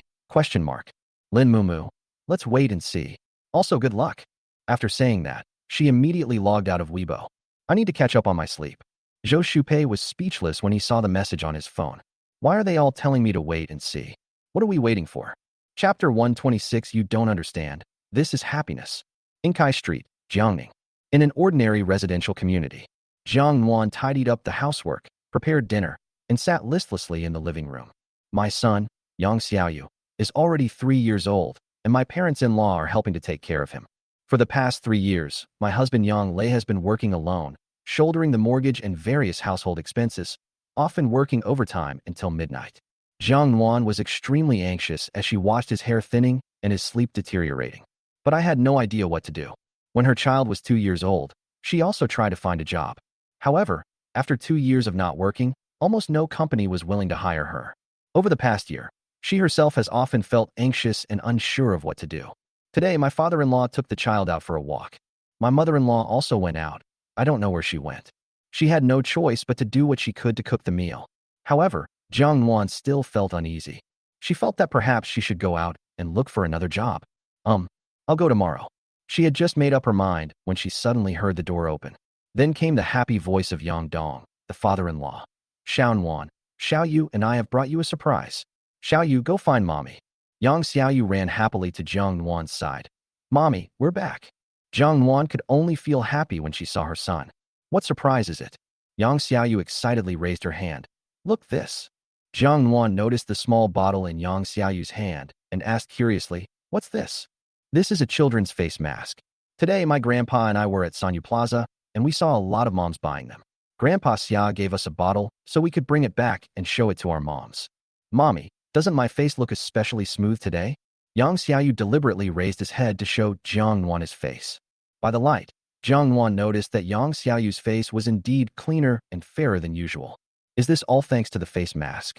Lin Mumu. Let's wait and see. Also good luck. After saying that, she immediately logged out of Weibo. I need to catch up on my sleep. Zhou Shupei was speechless when he saw the message on his phone. Why are they all telling me to wait and see? What are we waiting for? Chapter 126. You don't understand. This is happiness. Inkai Street, Jiangning. In an ordinary residential community, Jiang Nuan tidied up the housework, prepared dinner, and sat listlessly in the living room. My son, Yang Xiaoyu, is already 3 years old, and my parents-in-law are helping to take care of him. For the past 3 years, my husband Yang Lei has been working alone, shouldering the mortgage and various household expenses, often working overtime until midnight. Jiang Nuan was extremely anxious as she watched his hair thinning and his sleep deteriorating. But I had no idea what to do. When her child was 2 years old, she also tried to find a job. However, after 2 years of not working, almost no company was willing to hire her. Over the past year, she herself has often felt anxious and unsure of what to do. Today, my father-in-law took the child out for a walk. My mother-in-law also went out. I don't know where she went. She had no choice but to do what she could to cook the meal. However, Jiang Nuan still felt uneasy. She felt that perhaps she should go out and look for another job. I'll go tomorrow. She had just made up her mind when she suddenly heard the door open. Then came the happy voice of Yang Dong, the father-in-law. Xiaonuan, Xiaoyu and I have brought you a surprise. Xiaoyu, go find mommy. Yang Xiaoyu ran happily to Jiang Nuan's side. Mommy, we're back. Jiang Nuan could only feel happy when she saw her son. What surprise is it? Yang Xiaoyu excitedly raised her hand. Look this. Jiang Nuan noticed the small bottle in Yang Xiaoyu's hand and asked curiously, what's this? This is a children's face mask. Today, my grandpa and I were at Sanyu Plaza, and we saw a lot of moms buying them. Grandpa Xia gave us a bottle so we could bring it back and show it to our moms. Mommy, doesn't my face look especially smooth today? Yang Xiaoyu deliberately raised his head to show Jiang Nuan his face. By the light, Jiang Nuan noticed that Yang Xiaoyu's face was indeed cleaner and fairer than usual. Is this all thanks to the face mask?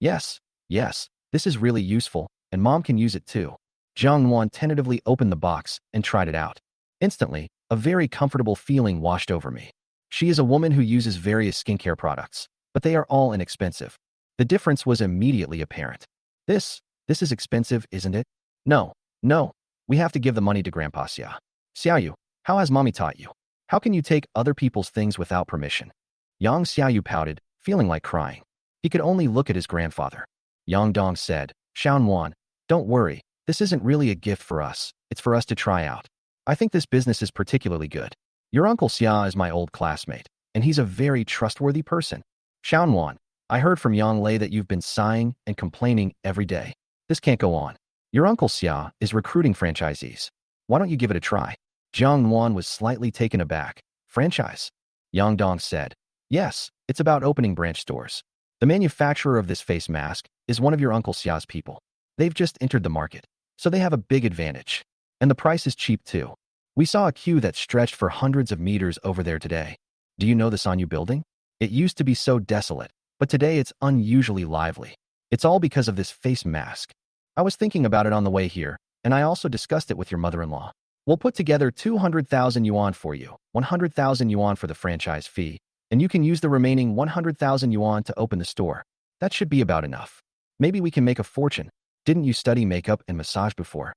Yes, this is really useful, and mom can use it too. Jiang Nuan tentatively opened the box and tried it out. Instantly, a very comfortable feeling washed over me. She is a woman who uses various skincare products, but they are all inexpensive. The difference was immediately apparent. This is expensive, isn't it? No, we have to give the money to Grandpa Xia. Xiaoyu, how has mommy taught you? How can you take other people's things without permission? Yang Xiaoyu pouted, feeling like crying. He could only look at his grandfather. Yang Dong said, Xiaonuan, don't worry, this isn't really a gift for us, it's for us to try out. I think this business is particularly good. Your Uncle Xia is my old classmate, and he's a very trustworthy person. Xiaonuan, I heard from Yang Lei that you've been sighing and complaining every day. This can't go on. Your Uncle Xia is recruiting franchisees. Why don't you give it a try? Jiang Nuan was slightly taken aback. Franchise? Yang Dong said, yes, it's about opening branch stores. The manufacturer of this face mask is one of your Uncle Xia's people. They've just entered the market, so they have a big advantage. And the price is cheap too. We saw a queue that stretched for hundreds of meters over there today. Do you know the Sanyu building? It used to be so desolate, but today it's unusually lively. It's all because of this face mask. I was thinking about it on the way here, and I also discussed it with your mother-in-law. We'll put together 200,000 yuan for you, 100,000 yuan for the franchise fee, and you can use the remaining 100,000 yuan to open the store. That should be about enough. Maybe we can make a fortune. Didn't you study makeup and massage before?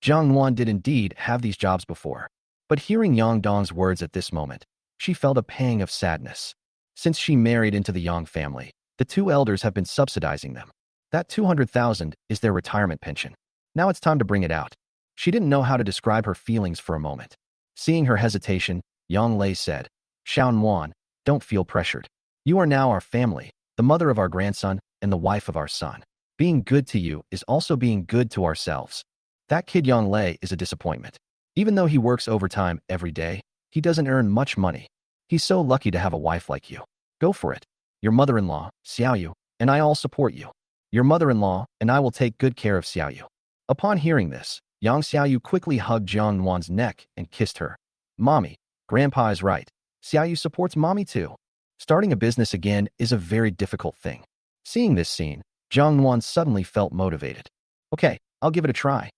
Jiang Nuan did indeed have these jobs before. But hearing Yang Dong's words at this moment, she felt a pang of sadness. Since she married into the Yang family, the two elders have been subsidizing them. That 200,000 is their retirement pension. Now it's time to bring it out. She didn't know how to describe her feelings for a moment. Seeing her hesitation, Yang Lei said, Xiaonuan, don't feel pressured. You are now our family, the mother of our grandson and the wife of our son. Being good to you is also being good to ourselves. That kid Yang Lei is a disappointment. Even though he works overtime every day, he doesn't earn much money. He's so lucky to have a wife like you. Go for it. Your mother-in-law, Xiaoyu, and I all support you. Your mother-in-law and I will take good care of Xiaoyu. Upon hearing this, Yang Xiaoyu quickly hugged Jiang Nuan's neck and kissed her. Mommy, Grandpa is right. Xiaoyu supports mommy too. Starting a business again is a very difficult thing. Seeing this scene, Jiang Nuan suddenly felt motivated. Okay, I'll give it a try.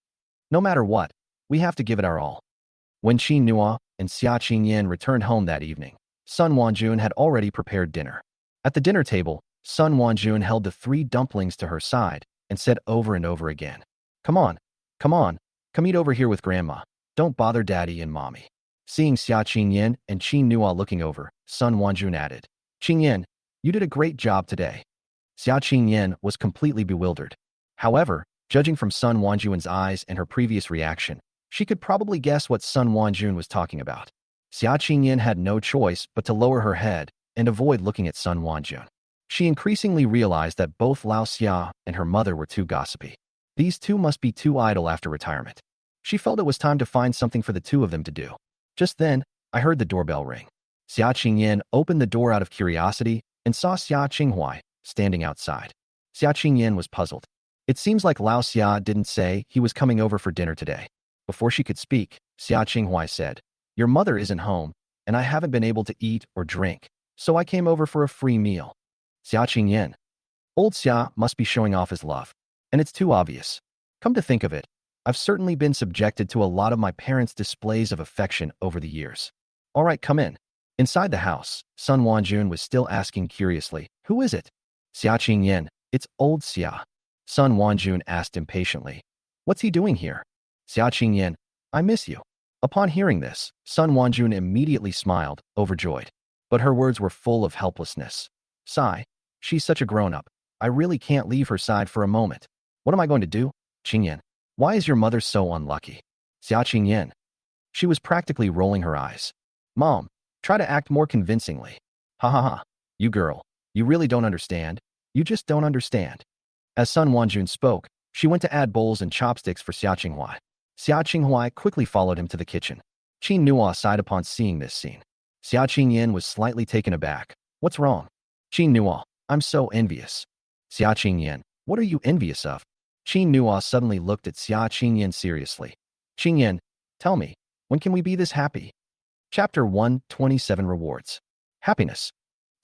No matter what, we have to give it our all. When Qin Nua and Xia Qingyan returned home that evening, Sun Wanjun had already prepared dinner. At the dinner table, Sun Wanjun held the 3 dumplings to her side and said over and over again, come on, come eat over here with Grandma. Don't bother Daddy and Mommy. Seeing Xia Qingyan and Qin Nua looking over, Sun Wanjun added, Qingyan, you did a great job today. Xia Qingyan was completely bewildered. However, judging from Sun Wanjun's eyes and her previous reaction, she could probably guess what Sun Wanjun was talking about. Xia Qingyan had no choice but to lower her head and avoid looking at Sun Wanjun. She increasingly realized that both Lao Xia and her mother were too gossipy. These two must be too idle after retirement. She felt it was time to find something for the two of them to do. Just then, I heard the doorbell ring. Xia Qingyan opened the door out of curiosity and saw Xia Qinghuai standing outside. Xia Qingyan was puzzled. It seems like Lao Xia didn't say he was coming over for dinner today. Before she could speak, Xia Qinghuai said, "Your mother isn't home, and I haven't been able to eat or drink, so I came over for a free meal." Xia Qingyan. Old Xia must be showing off his love. And it's too obvious. Come to think of it, I've certainly been subjected to a lot of my parents' displays of affection over the years. All right, come in. Inside the house, Sun Wanjun was still asking curiously, "Who is it?" "Xia Qingyan, it's old Xia." Sun Wanjun asked impatiently. "What's he doing here?" "Xia Qingyan, I miss you." Upon hearing this, Sun Wanjun immediately smiled, overjoyed. But her words were full of helplessness. "Sigh, she's such a grown-up. I really can't leave her side for a moment. What am I going to do? Qingyan, why is your mother so unlucky?" Xia Qingyan. She was practically rolling her eyes. "Mom, try to act more convincingly." "Ha ha ha. You girl, you really don't understand. You just don't understand." As Sun Wanjun spoke, she went to add bowls and chopsticks for Xia Qinghuai. Xia Qinghuai quickly followed him to the kitchen. Qin Nua sighed upon seeing this scene. Xia Qingyan was slightly taken aback. "What's wrong?" "Qin Nua, I'm so envious." "Xia Qingyan, what are you envious of?" Qin Nua suddenly looked at Xia Qingyan seriously. "Qingyan, tell me, when can we be this happy?" Chapter 127 Rewards. Happiness.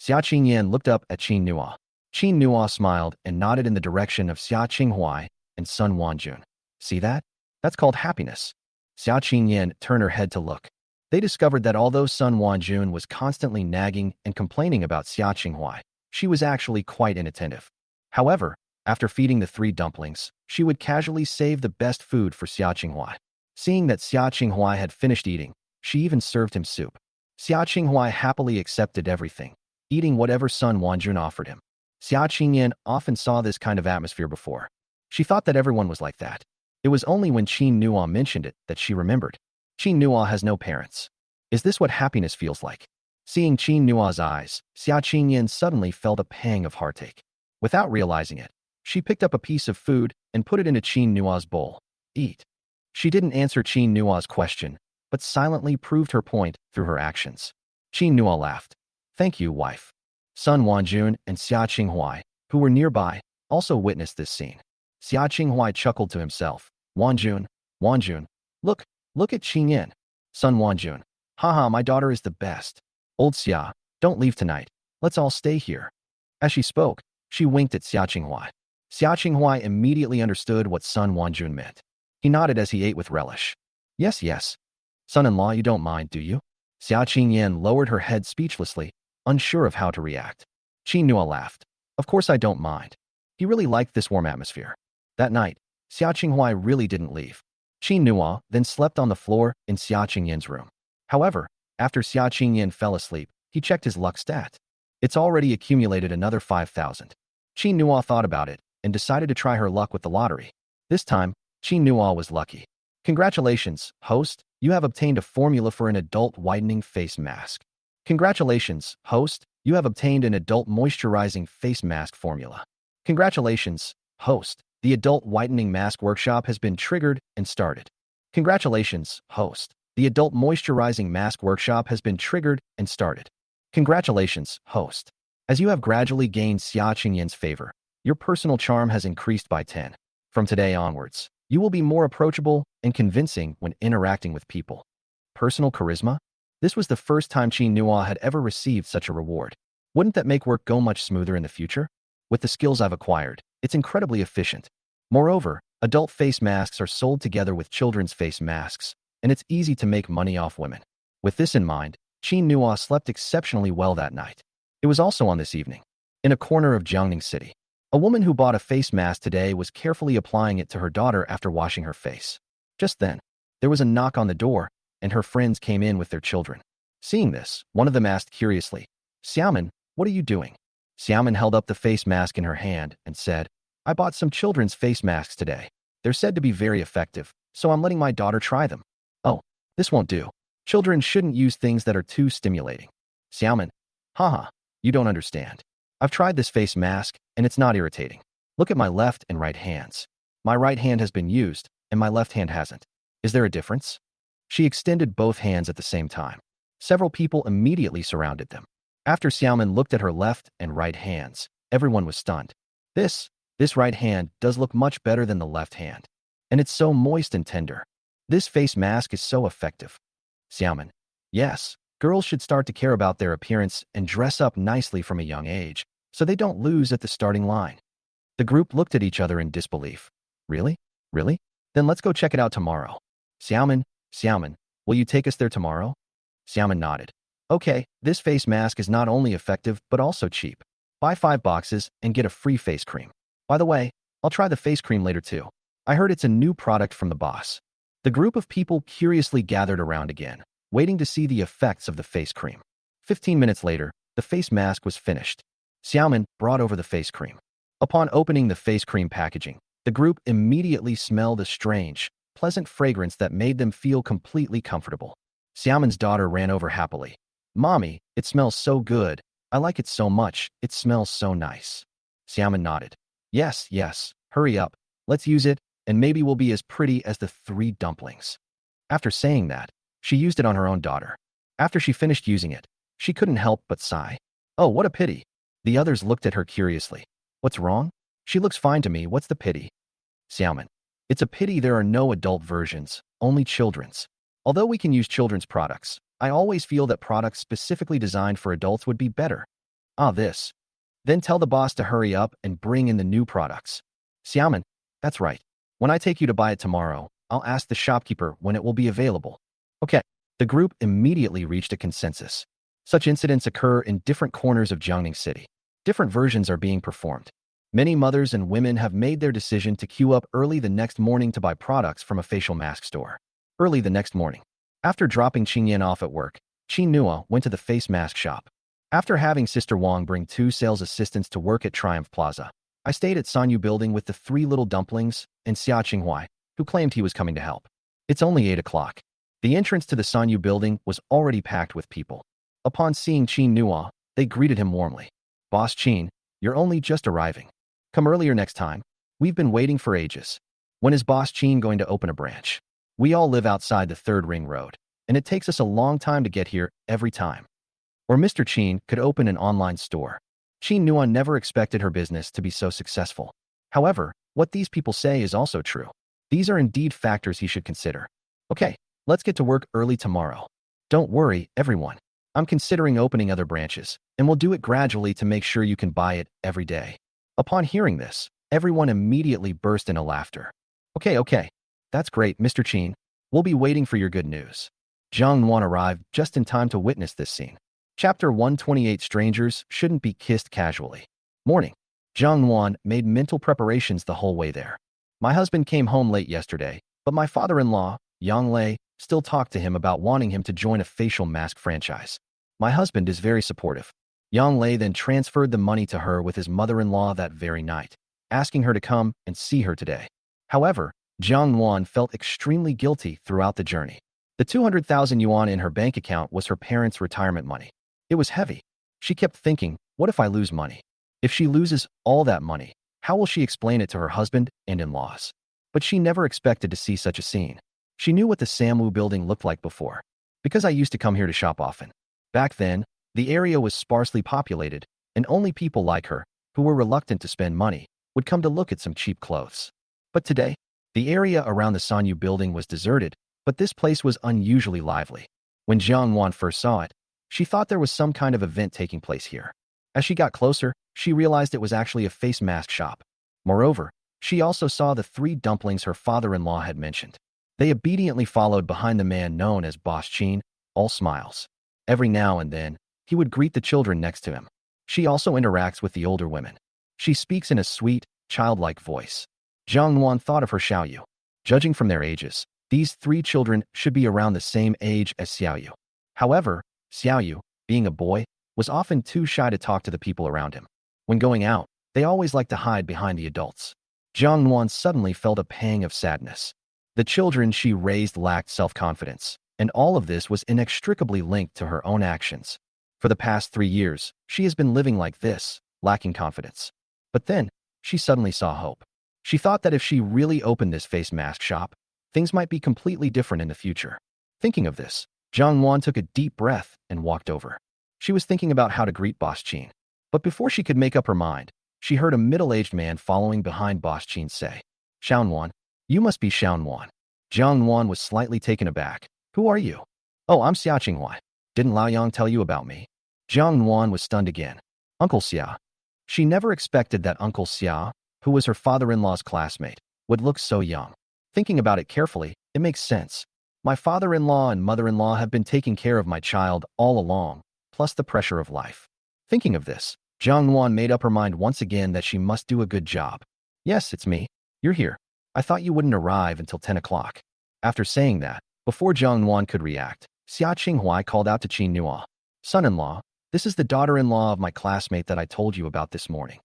Xia Qingyan looked up at Qin Nua. Qin Nua smiled and nodded in the direction of Xia Qinghuai and Sun Wanjun. "See that? That's called happiness." Xia Qingyan turned her head to look. They discovered that although Sun Wanjun was constantly nagging and complaining about Xia Qinghuai, she was actually quite inattentive. However, after feeding the three dumplings, she would casually save the best food for Xia Qinghuai. Seeing that Xia Qinghuai had finished eating, she even served him soup. Xia Qinghuai happily accepted everything, eating whatever Sun Wanjun offered him. Xia Qingyan often saw this kind of atmosphere before. She thought that everyone was like that. It was only when Qin Nua mentioned it that she remembered. Qin Nua has no parents. Is this what happiness feels like? Seeing Qin Nua's eyes, Xia Qingyan suddenly felt a pang of heartache. Without realizing it, she picked up a piece of food and put it into Qin Nua's bowl. "Eat." She didn't answer Qin Nua's question, but silently proved her point through her actions. Qin Nua laughed. "Thank you, wife." Sun Wanjun and Xia Qinghuai, who were nearby, also witnessed this scene. Xia Qinghuai chuckled to himself. Wanjun, look at Qingyan." Sun Wanjun. "Haha, my daughter is the best. Old Xia, don't leave tonight. Let's all stay here." As she spoke, she winked at Xia Qinghuai. Xia Qinghuai immediately understood what Sun Wanjun meant. He nodded as he ate with relish. Yes, yes. Son-in-law, you don't mind, do you?" Xia Qingyan lowered her head speechlessly, unsure of how to react. Qin Nua laughed. "Of course I don't mind." He really liked this warm atmosphere. That night, Xia Qinghuai really didn't leave. Qin Nua then slept on the floor in Xia Qingyan's room. However, after Xia Qingyan fell asleep, he checked his luck stat. It's already accumulated another 5,000. Qin Nua thought about it and decided to try her luck with the lottery. This time, Qin Nua was lucky. "Congratulations, host, you have obtained a formula for an adult whitening face mask." "Congratulations, host, you have obtained an adult moisturizing face mask formula." "Congratulations, host, the adult whitening mask workshop has been triggered and started." "Congratulations, host, the adult moisturizing mask workshop has been triggered and started." "Congratulations, host. As you have gradually gained Xia Qingyan's favor, your personal charm has increased by 10. From today onwards, you will be more approachable and convincing when interacting with people." Personal charisma? This was the first time Qin Nua had ever received such a reward. Wouldn't that make work go much smoother in the future? With the skills I've acquired, it's incredibly efficient. Moreover, adult face masks are sold together with children's face masks, and it's easy to make money off women. With this in mind, Qin Nua slept exceptionally well that night. It was also on this evening. In a corner of Jiangning City, a woman who bought a face mask today was carefully applying it to her daughter after washing her face. Just then, there was a knock on the door, and her friends came in with their children. Seeing this, one of them asked curiously, "Xiaoman, what are you doing?" Xiaoman held up the face mask in her hand and said, "I bought some children's face masks today. They're said to be very effective, so I'm letting my daughter try them." "Oh, this won't do. Children shouldn't use things that are too stimulating." "Xiaoman, haha, you don't understand. I've tried this face mask, and it's not irritating. Look at my left and right hands. My right hand has been used, and my left hand hasn't. Is there a difference? She extended both hands at the same time. Several people immediately surrounded them. After Xiaomin looked at her left and right hands, everyone was stunned. This right hand does look much better than the left hand. And it's so moist and tender. This face mask is so effective. Xiaomin. Yes, girls should start to care about their appearance and dress up nicely from a young age, so they don't lose at the starting line. The group looked at each other in disbelief. Really? Really? Then let's go check it out tomorrow. Xiaomin, will you take us there tomorrow? Xiaomin nodded. Okay, this face mask is not only effective but also cheap. Buy 5 boxes and get a free face cream. By the way, I'll try the face cream later too. I heard it's a new product from the boss. The group of people curiously gathered around again, waiting to see the effects of the face cream. 15 minutes later, the face mask was finished. Xiaomin brought over the face cream. Upon opening the face cream packaging, the group immediately smelled a strange, pleasant fragrance that made them feel completely comfortable. Xiaomin's daughter ran over happily. Mommy, it smells so good. I like it so much. It smells so nice. Xiaomin nodded. Yes, hurry up. Let's use it, and maybe we'll be as pretty as the 3 dumplings. After saying that, she used it on her own daughter. After she finished using it, she couldn't help but sigh. Oh, what a pity. The others looked at her curiously. What's wrong? She looks fine to me. What's the pity? Xiaomin. It's a pity there are no adult versions, only children's. Although we can use children's products, I always feel that products specifically designed for adults would be better. This. Then tell the boss to hurry up and bring in the new products. Xiaomin. That's right. When I take you to buy it tomorrow, I'll ask the shopkeeper when it will be available. Okay. The group immediately reached a consensus. Such incidents occur in different corners of Jiangning City. Different versions are being performed. Many mothers and women have made their decision to queue up early the next morning to buy products from a facial mask store. Early the next morning. After dropping Qingyan off at work, Nua went to the face mask shop. After having Sister Wang bring 2 sales assistants to work at Triumph Plaza, I stayed at Sanyu Building with the 3 little dumplings and Xia Qinghuai, who claimed he was coming to help. It's only 8 o'clock. The entrance to the Sanyu Building was already packed with people. Upon seeing Nua, they greeted him warmly. Boss Qin, you're only just arriving. Come earlier next time. We've been waiting for ages. When is Boss Qin going to open a branch? We all live outside the 3rd Ring Road, and it takes us a long time to get here every time. Or Mr. Qin could open an online store. Nua never expected her business to be so successful. However, what these people say is also true. These are indeed factors he should consider. Okay, let's get to work early tomorrow. Don't worry, everyone. I'm considering opening other branches, and we'll do it gradually to make sure you can buy it every day. Upon hearing this, everyone immediately burst into laughter. Okay. That's great, Mr. Qin. We'll be waiting for your good news. Zhang Nuan arrived just in time to witness this scene. Chapter 128 Strangers Shouldn't Be Kissed Casually. Morning. Zhang Nuan made mental preparations the whole way there. My husband came home late yesterday, but my father-in-law, Yang Lei, still talked to him about wanting him to join a facial mask franchise. My husband is very supportive. Yang Lei then transferred the money to her with his mother-in-law that very night, asking her to come and see her today. However, Zhang Nuan felt extremely guilty throughout the journey. The 200,000 yuan in her bank account was her parents' retirement money. It was heavy. She kept thinking, what if I lose money? If she loses all that money, how will she explain it to her husband and in-laws? But she never expected to see such a scene. She knew what the Samwu building looked like before, because I used to come here to shop often. Back then, the area was sparsely populated, and only people like her, who were reluctant to spend money, would come to look at some cheap clothes. But today, the area around the Sanyu building was deserted, but this place was unusually lively. When Zhang Wan first saw it, she thought there was some kind of event taking place here. As she got closer, she realized it was actually a face mask shop. Moreover, she also saw the 3 dumplings her father-in-law had mentioned. They obediently followed behind the man known as Boss Qin, all smiles. Every now and then, he would greet the children next to him. She also interacts with the older women. She speaks in a sweet, childlike voice. Zhang Nuan thought of her Xiaoyu. Judging from their ages, these 3 children should be around the same age as Xiaoyu. However, Xiaoyu, being a boy, was often too shy to talk to the people around him. When going out, they always liked to hide behind the adults. Zhang Nuan suddenly felt a pang of sadness. The children she raised lacked self-confidence, and all of this was inextricably linked to her own actions. For the past 3 years, she has been living like this, lacking confidence. But then, she suddenly saw hope. She thought that if she really opened this face mask shop, things might be completely different in the future. Thinking of this, Jiang Wan took a deep breath and walked over. She was thinking about how to greet Boss Qin. But before she could make up her mind, she heard a middle-aged man following behind Boss Qin say, "Xiao Wan, you must be Xiao Wan." Jiang Wan was slightly taken aback. "Who are you?" "Oh, I'm Xia Qinghua. Didn't Lao Yang tell you about me?" Jiang Wan was stunned again. Uncle Xia. She never expected that Uncle Xia, who was her father-in-law's classmate, would look so young. Thinking about it carefully, it makes sense. My father-in-law and mother-in-law have been taking care of my child all along, plus the pressure of life. Thinking of this, Jiang Wan made up her mind once again that she must do a good job. "Yes, it's me. You're here. I thought you wouldn't arrive until 10 o'clock. After saying that, before Jiang Wan could react, Xia Qinghua called out to Qin Nua, "Son-in-law, this is the daughter-in-law of my classmate that I told you about this morning."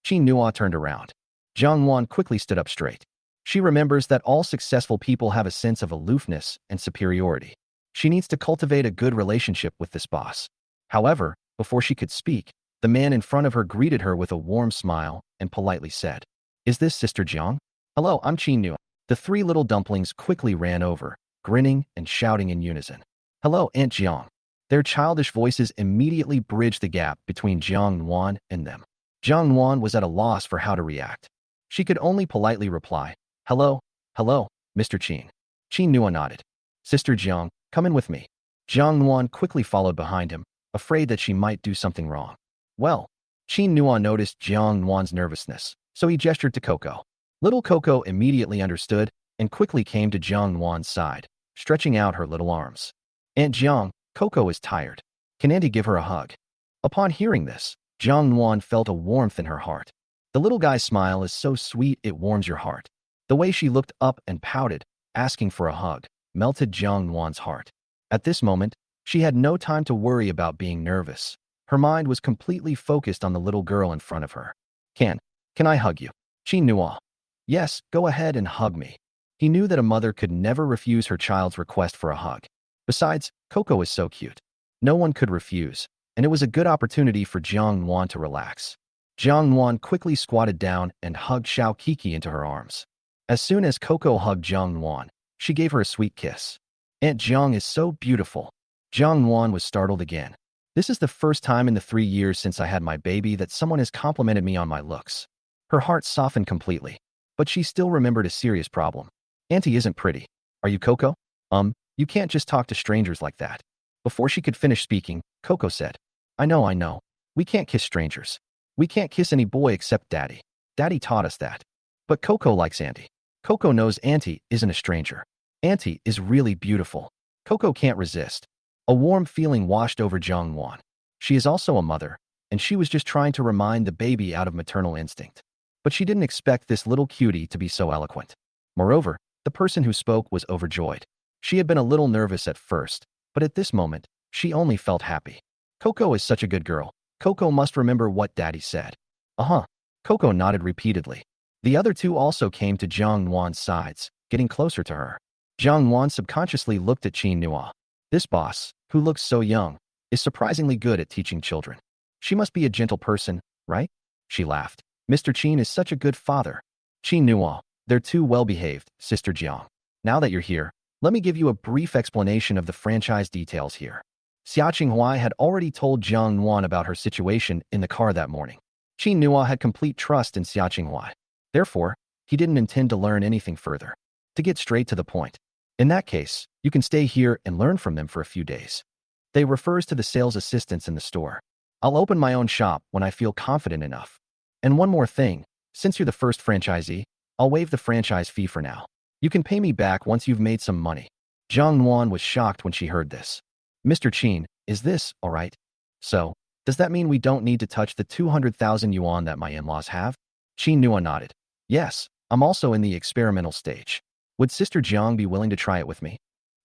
Qin Nua turned around. Jiang Wan quickly stood up straight. She remembers that all successful people have a sense of aloofness and superiority. She needs to cultivate a good relationship with this boss. However, before she could speak, the man in front of her greeted her with a warm smile and politely said, "Is this Sister Jiang?" "Hello, I'm Qin Nua." The three little dumplings quickly ran over, grinning and shouting in unison, "Hello, Aunt Jiang." Their childish voices immediately bridged the gap between Jiang Wan and them. Jiang Wan was at a loss for how to react. She could only politely reply, "Hello, hello, Mr. Qin." Qin Nua nodded. "Sister Jiang, come in with me." Jiang Wan quickly followed behind him, afraid that she might do something wrong. Well, Qin Nua noticed Jiang Wan's nervousness, so he gestured to Coco. Little Coco immediately understood and quickly came to Jiang Wan's side, stretching out her little arms. "Aunt Jiang, Coco is tired. Can Auntie give her a hug?" Upon hearing this, Jiang Wan felt a warmth in her heart. The little guy's smile is so sweet it warms your heart. The way she looked up and pouted, asking for a hug, melted Jiang Wan's heart. At this moment, she had no time to worry about being nervous. Her mind was completely focused on the little girl in front of her. Can I hug you?" Qin Nua. "Yes, go ahead and hug me." He knew that a mother could never refuse her child's request for a hug. Besides, Coco is so cute. No one could refuse, and it was a good opportunity for Jiang Wan to relax. Jiang Wan quickly squatted down and hugged Xiao Kiki into her arms. As soon as Coco hugged Jiang Wan, she gave her a sweet kiss. "Aunt Jiang is so beautiful." Jiang Wan was startled again. "This is the first time in the 3 years since I had my baby that someone has complimented me on my looks." Her heart softened completely, but she still remembered a serious problem. "Auntie isn't pretty. Are you Coco?" You can't just talk to strangers like that." Before she could finish speaking, Coco said, I know. We can't kiss strangers. We can't kiss any boy except Daddy. Daddy taught us that. But Coco likes Auntie. Coco knows Auntie isn't a stranger. Auntie is really beautiful." Coco can't resist. A warm feeling washed over Jiang Wan. She is also a mother, and she was just trying to remind the baby out of maternal instinct. But she didn't expect this little cutie to be so eloquent. Moreover, the person who spoke was overjoyed. She had been a little nervous at first, but at this moment, she only felt happy. Coco is such a good girl. Coco must remember what Daddy said. Uh-huh. Coco nodded repeatedly. The other two also came to Jiang Wan's sides, getting closer to her. Jiang Wan subconsciously looked at Qin Nua. This boss, who looks so young, is surprisingly good at teaching children. She must be a gentle person, right? She laughed. Mr. Qin is such a good father. Qin Nua, they're too well-behaved, Sister Jiang. Now that you're here, let me give you a brief explanation of the franchise details here. Xia Qinghua had already told Jiang Wan about her situation in the car that morning. Qin Nua had complete trust in Xia Qinghua. Therefore, he didn't intend to learn anything further. To get straight to the point. In that case, you can stay here and learn from them for a few days. They refers to the sales assistants in the store. I'll open my own shop when I feel confident enough. And one more thing, since you're the first franchisee, I'll waive the franchise fee for now. You can pay me back once you've made some money. Jiang Wan was shocked when she heard this. Mr. Qin, is this all right? So, does that mean we don't need to touch the 200,000 yuan that my in-laws have? Qin Nua nodded. Yes, I'm also in the experimental stage. Would Sister Jiang be willing to try it with me?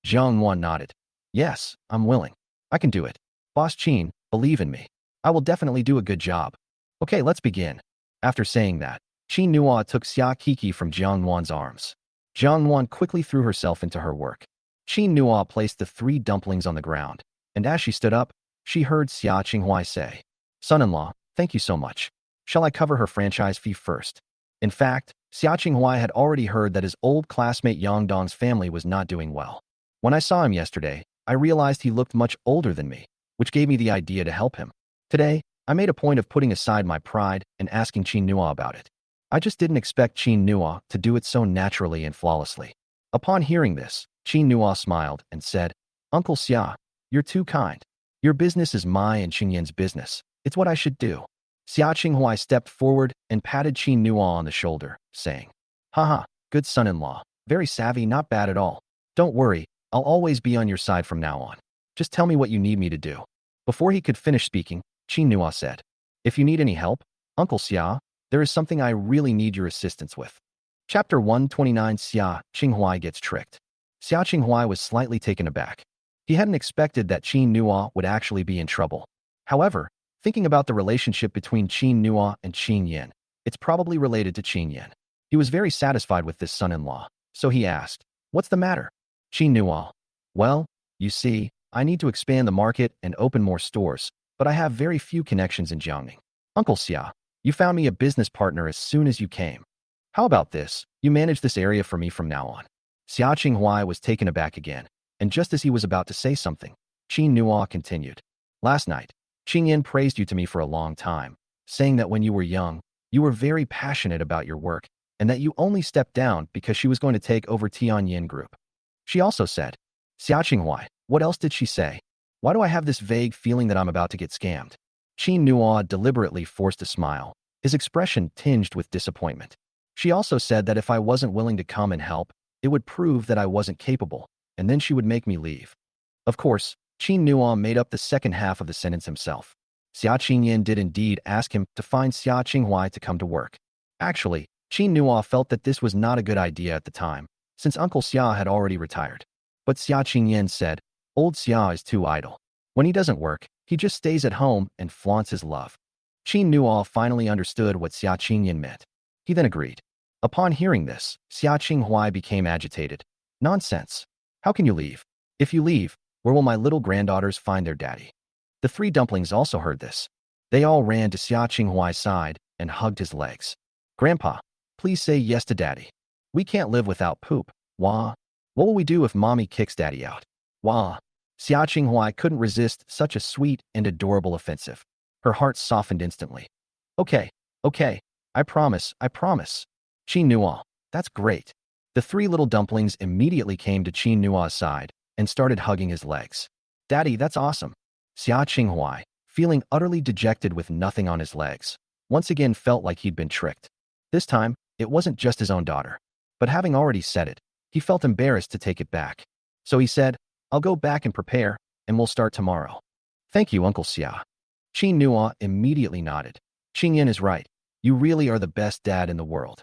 Jiang Wan nodded. Yes, I'm willing. I can do it. Boss Qin, believe in me. I will definitely do a good job. Okay, let's begin. After saying that, Qin Nua took Xia Kiki from Jiang Wan's arms. Jiang Wan quickly threw herself into her work. Qin Nua placed the 3 dumplings on the ground, and as she stood up, she heard Xia Qinghua say, Son-in-law, thank you so much. Shall I cover her franchise fee first? In fact, Xia Qinghua had already heard that his old classmate Yang Dong's family was not doing well. When I saw him yesterday, I realized he looked much older than me, which gave me the idea to help him. Today, I made a point of putting aside my pride and asking Qin Nua about it. I just didn't expect Qin Nua to do it so naturally and flawlessly. Upon hearing this, Qin Nua smiled and said, Uncle Xia, you're too kind. Your business is my and Qingyan's business. It's what I should do. Xia Qinghua stepped forward and patted Qin Nua on the shoulder, saying, Haha, good son-in-law. Very savvy, not bad at all. Don't worry, I'll always be on your side from now on. Just tell me what you need me to do. Before he could finish speaking, Qin Nua said, If you need any help, Uncle Xia, there is something I really need your assistance with. Chapter 129 Xia Qinghua Gets Tricked. Xia Qinghua was slightly taken aback. He hadn't expected that Qin Nua would actually be in trouble. However, thinking about the relationship between Qin Nua and Qin Yin, it's probably related to Qin Yin. He was very satisfied with this son-in-law, so he asked, What's the matter? Qin Nua, well, you see, I need to expand the market and open more stores, but I have very few connections in Jiangning. Uncle Xia, you found me a business partner as soon as you came. How about this? You manage this area for me from now on. Xia Qinghua was taken aback again, and just as he was about to say something, Qin Nua continued. Last night, Qin Yin praised you to me for a long time, saying that when you were young, you were very passionate about your work, and that you only stepped down because she was going to take over Tianyin Group. She also said, Xia Qinghua, what else did she say? Why do I have this vague feeling that I'm about to get scammed? Qin Nua deliberately forced a smile, his expression tinged with disappointment. She also said that if I wasn't willing to come and help, it would prove that I wasn't capable, and then she would make me leave. Of course, Qin Nua made up the second half of the sentence himself. Xia Qingyin did indeed ask him to find Xia Qinghua to come to work. Actually, Qin Nua felt that this was not a good idea at the time, since Uncle Xia had already retired. But Xia Qingyin said, Old Xia is too idle. When he doesn't work, he just stays at home and flaunts his love. Qin Nua finally understood what Xia Qingyin meant. He then agreed. Upon hearing this, Xia Qinghua became agitated. Nonsense. How can you leave? If you leave, where will my little granddaughters find their daddy? The three dumplings also heard this. They all ran to Xia Qinghua's side and hugged his legs. Grandpa, please say yes to daddy. We can't live without poop. Wah. What will we do if mommy kicks daddy out? Wah. Xia Qinghua couldn't resist such a sweet and adorable offensive. Her heart softened instantly. Okay, I promise. Qin Nua, that's great. The three little dumplings immediately came to Qin Nua's side and started hugging his legs. Daddy, that's awesome. Xia Qinghua, feeling utterly dejected with nothing on his legs, once again felt like he'd been tricked. This time, it wasn't just his own daughter. But having already said it, he felt embarrassed to take it back. So he said, I'll go back and prepare, and we'll start tomorrow. Thank you, Uncle Xia. Qin Nua immediately nodded. Qin Yin is right. You really are the best dad in the world.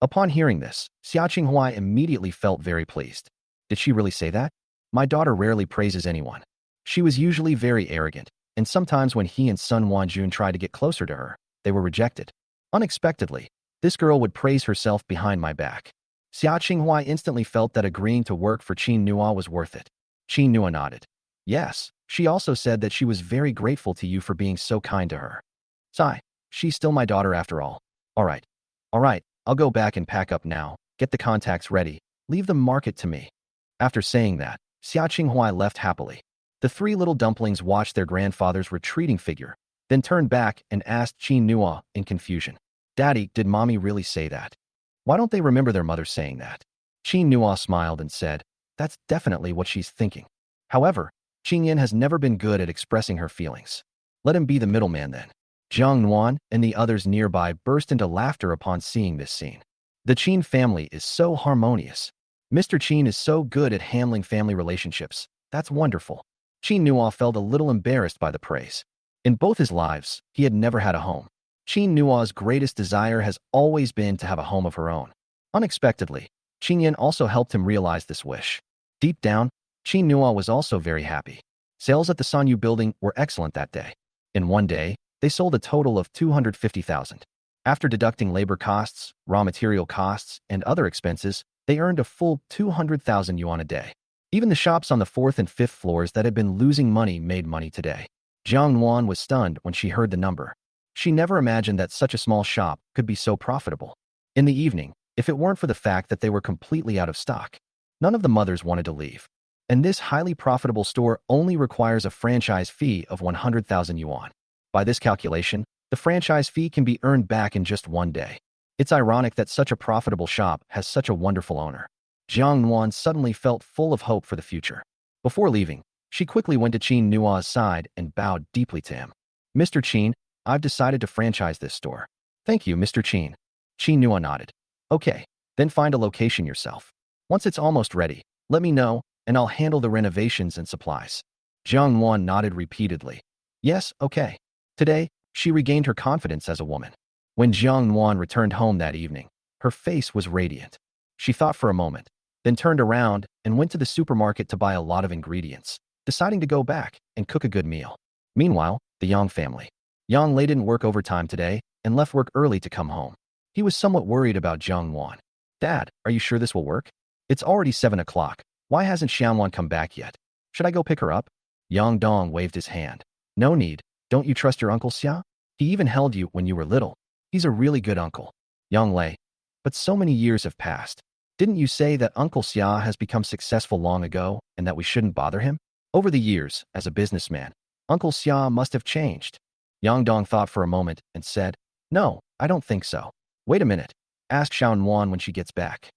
Upon hearing this, Xia Qinghua immediately felt very pleased. Did she really say that? My daughter rarely praises anyone. She was usually very arrogant, and sometimes when he and Sun Wanjun tried to get closer to her, they were rejected. Unexpectedly, this girl would praise herself behind my back. Xia Qinghua instantly felt that agreeing to work for Qin Nua was worth it. Qin Nua nodded. Yes, she also said that she was very grateful to you for being so kind to her. Sigh, she's still my daughter after all. All right, I'll go back and pack up now, get the contacts ready, leave the market to me. After saying that, Xia Qinghua left happily. The three little dumplings watched their grandfather's retreating figure, then turned back and asked Qin Nua in confusion. Daddy, did mommy really say that? Why don't they remember their mother saying that? Qin Nua smiled and said, That's definitely what she's thinking. However, Qin Yin has never been good at expressing her feelings. Let him be the middleman then. Jiang Nuan and the others nearby burst into laughter upon seeing this scene. The Qin family is so harmonious. Mr. Qin is so good at handling family relationships. That's wonderful. Qin Nua felt a little embarrassed by the praise. In both his lives, he had never had a home. Qin Nua's greatest desire has always been to have a home of her own. Unexpectedly, Qin Yin also helped him realize this wish. Deep down, Qin Nua was also very happy. Sales at the Sanyu building were excellent that day. In one day, they sold a total of 250,000. After deducting labor costs, raw material costs, and other expenses, they earned a full 200,000 yuan a day. Even the shops on the 4th and 5th floors that had been losing money made money today. Jiang Nuan was stunned when she heard the number. She never imagined that such a small shop could be so profitable. In the evening, if it weren't for the fact that they were completely out of stock, none of the mothers wanted to leave. And this highly profitable store only requires a franchise fee of 100,000 yuan. By this calculation, the franchise fee can be earned back in just one day. It's ironic that such a profitable shop has such a wonderful owner. Jiang Nuan suddenly felt full of hope for the future. Before leaving, she quickly went to Qin Nua's side and bowed deeply to him. Mr. Qin, I've decided to franchise this store. Thank you, Mr. Qin. Qin Nua nodded. Okay, then find a location yourself. Once it's almost ready, let me know, and I'll handle the renovations and supplies. Jiang Nuan nodded repeatedly. Yes, okay. Today, she regained her confidence as a woman. When Jiang Nuan returned home that evening, her face was radiant. She thought for a moment, then turned around and went to the supermarket to buy a lot of ingredients, deciding to go back and cook a good meal. Meanwhile, the Yang family. Yang Lei didn't work overtime today and left work early to come home. He was somewhat worried about Jiang Nuan. Dad, are you sure this will work? It's already 7 o'clock. Why hasn't Xianwan come back yet? Should I go pick her up? Yang Dong waved his hand. No need. Don't you trust your Uncle Xia? He even held you when you were little. He's a really good uncle. Yang Lei. But so many years have passed. Didn't you say that Uncle Xia has become successful long ago and that we shouldn't bother him? Over the years, as a businessman, Uncle Xia must have changed. Yang Dong thought for a moment and said, No, I don't think so. Wait a minute. Ask Xiao Nuan when she gets back.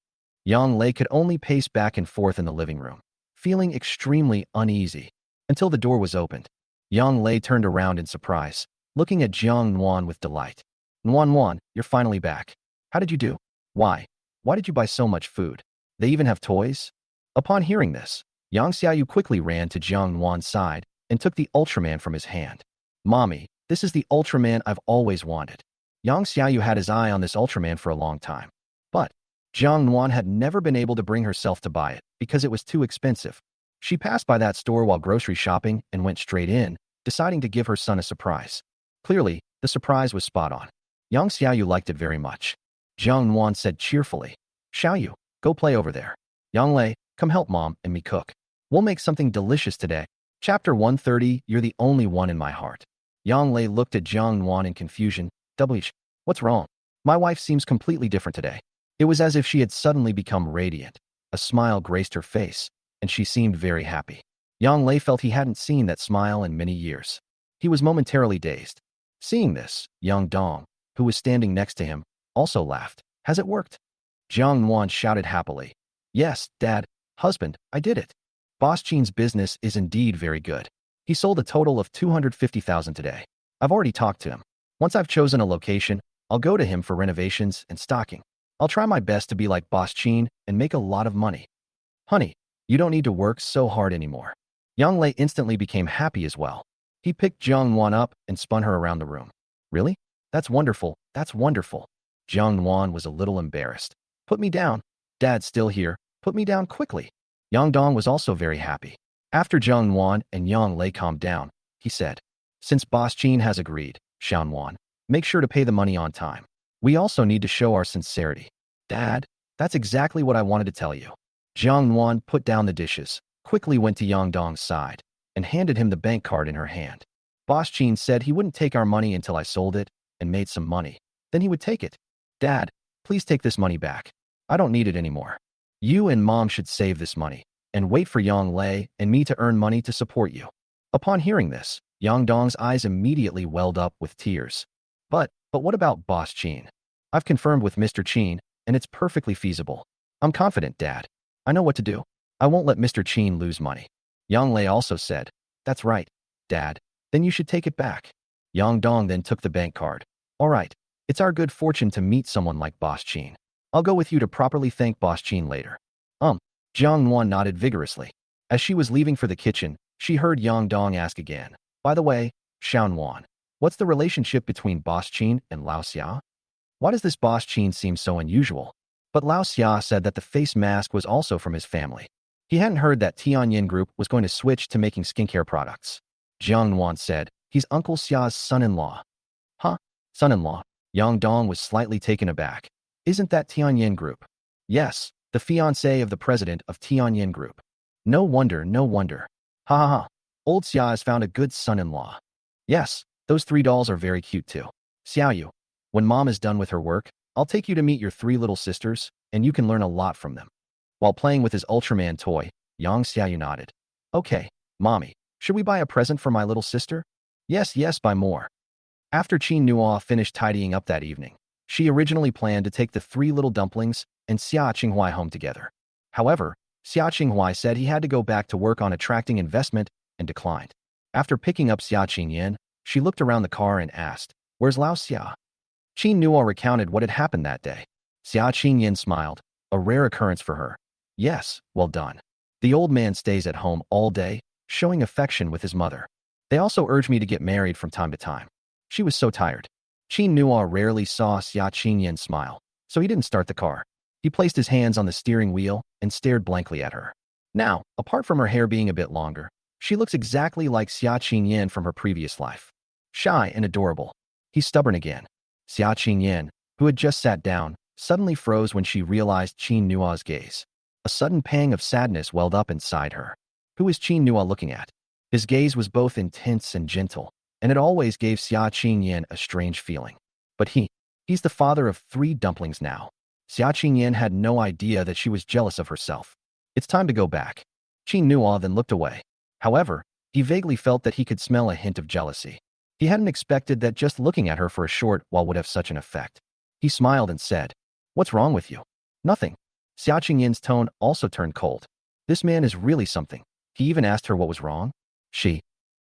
Yang Lei could only pace back and forth in the living room, feeling extremely uneasy, until the door was opened. Yang Lei turned around in surprise, looking at Jiang Nuan with delight. Nuan, you're finally back. How did you do? Why? Why did you buy so much food? They even have toys? Upon hearing this, Yang Xiaoyu quickly ran to Jiang Nuan's side and took the Ultraman from his hand. Mommy, this is the Ultraman I've always wanted. Yang Xiaoyu had his eye on this Ultraman for a long time. But Jiang Nuan had never been able to bring herself to buy it because it was too expensive. She passed by that store while grocery shopping and went straight in, deciding to give her son a surprise. Clearly, the surprise was spot on. Yang Xiaoyu liked it very much. Jiang Nuan said cheerfully, Xiaoyu, go play over there. Yang Lei, come help Mom and me cook. We'll make something delicious today. Chapter 130, You're the Only One in My Heart. Yang Lei looked at Jiang Nuan in confusion. What's wrong? My wife seems completely different today. It was as if she had suddenly become radiant. A smile graced her face, and she seemed very happy. Yang Lei felt he hadn't seen that smile in many years. He was momentarily dazed. Seeing this, Yang Dong, who was standing next to him, also laughed. Has it worked? Jiang Nuan shouted happily. Yes, Dad, husband, I did it. Boss Qin's business is indeed very good. He sold a total of 250,000 today. I've already talked to him. Once I've chosen a location, I'll go to him for renovations and stocking. I'll try my best to be like Boss Qin and make a lot of money. Honey, you don't need to work so hard anymore. Yang Lei instantly became happy as well. He picked Jiang Nuan up and spun her around the room. Really? That's wonderful, that's wonderful. Jiang Nuan was a little embarrassed. Put me down. Dad's still here. Put me down quickly. Yang Dong was also very happy. After Jiang Nuan and Yang Lei calmed down, he said, Since Boss Qin has agreed, Xiao Nuan, make sure to pay the money on time. We also need to show our sincerity. Dad, that's exactly what I wanted to tell you. Jiang Nuan put down the dishes, quickly went to Yang Dong's side, and handed him the bank card in her hand. Boss Qin said he wouldn't take our money until I sold it and made some money. Then he would take it. Dad, please take this money back. I don't need it anymore. You and Mom should save this money and wait for Yang Lei and me to earn money to support you. Upon hearing this, Yang Dong's eyes immediately welled up with tears. But what about Boss Qin? I've confirmed with Mr. Qin, and it's perfectly feasible. I'm confident, Dad. I know what to do. I won't let Mr. Qin lose money. Yang Lei also said, That's right, Dad. Then you should take it back. Yang Dong then took the bank card. All right, it's our good fortune to meet someone like Boss Qin. I'll go with you to properly thank Boss Qin later. Jiang Nuan nodded vigorously. As she was leaving for the kitchen, she heard Yang Dong ask again, By the way, Xiao Nuan, what's the relationship between Boss Qin and Lao Xia? Why does this Boss Qin seem so unusual? But Lao Xia said that the face mask was also from his family. He hadn't heard that Tianyin Group was going to switch to making skincare products. Jiang Nuan said, He's Uncle Xia's son-in-law. Huh? Son-in-law? Yang Dong was slightly taken aback. Isn't that Tianyin Group? Yes, the fiancé of the president of Tianyin Group. No wonder, no wonder. Ha ha ha. Old Xia has found a good son-in-law. Yes, those 3 dolls are very cute too. Xiaoyu, when mom is done with her work, I'll take you to meet your three little sisters, and you can learn a lot from them. While playing with his Ultraman toy, Yang Xiaoyu nodded. Okay, mommy, should we buy a present for my little sister? Yes, yes, buy more. After Qin Nuo finished tidying up that evening, she originally planned to take the three little dumplings and Xia Qinghuai home together. However, Xia Qinghuai said he had to go back to work on attracting investment and declined. After picking up Xia Qingyan, she looked around the car and asked, "Where's Lao Xia?" Qin Nuo recounted what had happened that day. Xia Qingyan smiled, a rare occurrence for her. Yes, well done. The old man stays at home all day, showing affection with his mother. They also urge me to get married from time to time. She was so tired. Qin Nuo rarely saw Xia Qingyan smile, so he didn't start the car. He placed his hands on the steering wheel and stared blankly at her. Now, apart from her hair being a bit longer, she looks exactly like Xia Qingyan from her previous life. Shy and adorable. He's stubborn again. Xia Qingyan, who had just sat down, suddenly froze when she realized Qin Nuo's gaze. A sudden pang of sadness welled up inside her. Who is Qin Nuo looking at? His gaze was both intense and gentle, and it always gave Xia Qingyan a strange feeling. But he's the father of three dumplings now. Xia Qingyan had no idea that she was jealous of herself. It's time to go back. Qin Nuo then looked away. However, he vaguely felt that he could smell a hint of jealousy. He hadn't expected that just looking at her for a short while would have such an effect. He smiled and said, "What's wrong with you?" "Nothing." Xia Qingyan's tone also turned cold. This man is really something. He even asked her what was wrong.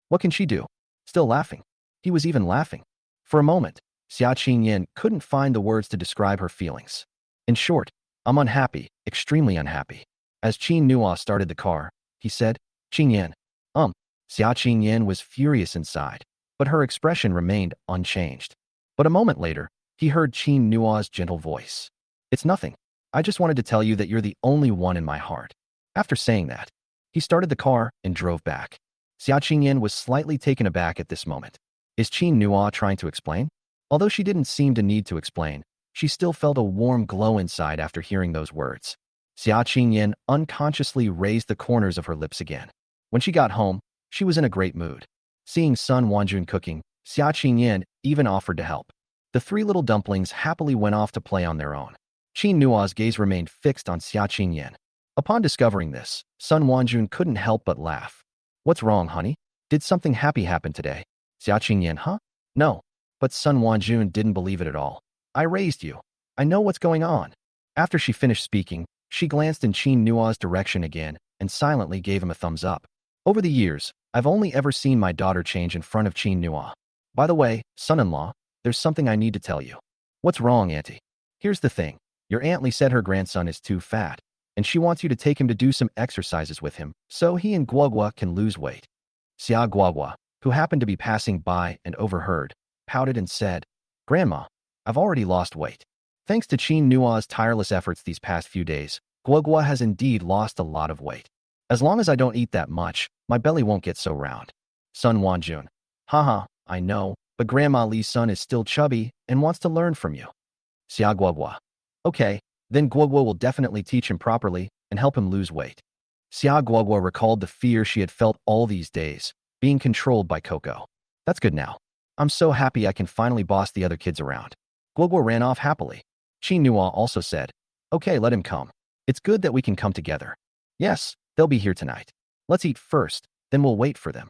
What can she do? Still laughing. He was even laughing. For a moment, Xia Qingyan couldn't find the words to describe her feelings. In short, "I'm unhappy, extremely unhappy." As Qin Nuo started the car, he said, "Qingyan." Xia Qingyan was furious inside, but her expression remained unchanged. But a moment later, he heard Qin Nuo's gentle voice. "It's nothing. I just wanted to tell you that you're the only one in my heart." After saying that, he started the car and drove back. Xia Qingyan was slightly taken aback at this moment. Is Qin Nuo trying to explain? Although she didn't seem to need to explain, she still felt a warm glow inside after hearing those words. Xia Qingyan unconsciously raised the corners of her lips again. When she got home, she was in a great mood. Seeing Sun Wanjun cooking, Xia Qingyan even offered to help. The three little dumplings happily went off to play on their own. Qin Nuo's gaze remained fixed on Xia Qingyan. Upon discovering this, Sun Wanjun couldn't help but laugh. "What's wrong, honey? Did something happy happen today?" Xia Qingyan, "Huh? No." But Sun Wanjun didn't believe it at all. "I raised you. I know what's going on." After she finished speaking, she glanced in Qin Nuo's direction again and silently gave him a thumbs up. Over the years, I've only ever seen my daughter change in front of Qin Nuo. By the way, son-in-law, there's something I need to tell you. What's wrong, auntie? Here's the thing. Your Aunt Lee said her grandson is too fat, and she wants you to take him to do some exercises with him so he and Guogua can lose weight. Xia Guogua, who happened to be passing by and overheard, pouted and said, "Grandma, I've already lost weight. Thanks to Qin Nuo's tireless efforts these past few days, Guogua has indeed lost a lot of weight. As long as I don't eat that much, my belly won't get so round." Sun Wanjun, "Haha, I know, but Grandma Lee's son is still chubby and wants to learn from you." Xia Guogua, "Okay, then Guogua will definitely teach him properly and help him lose weight." Xia Guogua recalled the fear she had felt all these days, being controlled by Coco. "That's good now. I'm so happy I can finally boss the other kids around." Guogua ran off happily. Qin Nuo also said, "Okay, let him come. It's good that we can come together." "Yes, they'll be here tonight. Let's eat first, then we'll wait for them."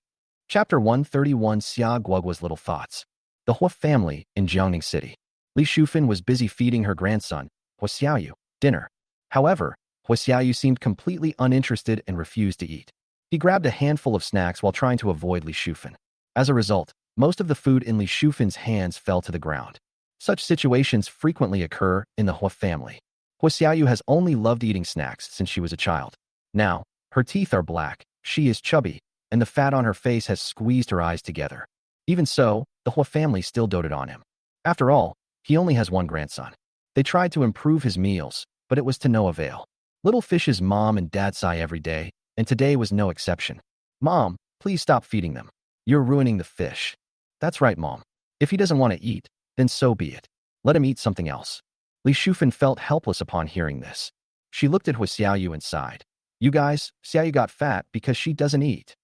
Chapter 131. Xia Guogua's Little Thoughts. The Hua family in Jiangning City. Li Shufan was busy feeding her grandson, Hua Xiaoyu, dinner. However, Hua Xiaoyu seemed completely uninterested and refused to eat. He grabbed a handful of snacks while trying to avoid Li Shufan. As a result, most of the food in Li Shufan's hands fell to the ground. Such situations frequently occur in the Hua family. Hua Xiaoyu has only loved eating snacks since she was a child. Now, her teeth are black, she is chubby, and the fat on her face has squeezed her eyes together. Even so, the Hua family still doted on him. After all, he only has one grandson. They tried to improve his meals, but it was to no avail. Little Fish's mom and dad sigh every day, and today was no exception. "Mom, please stop feeding them. You're ruining the fish." "That's right, Mom. If he doesn't want to eat, then so be it. Let him eat something else." Li Shufan felt helpless upon hearing this. She looked at Hua Xiaoyu and sighed. "You guys, Xiaoyu got fat because she doesn't eat.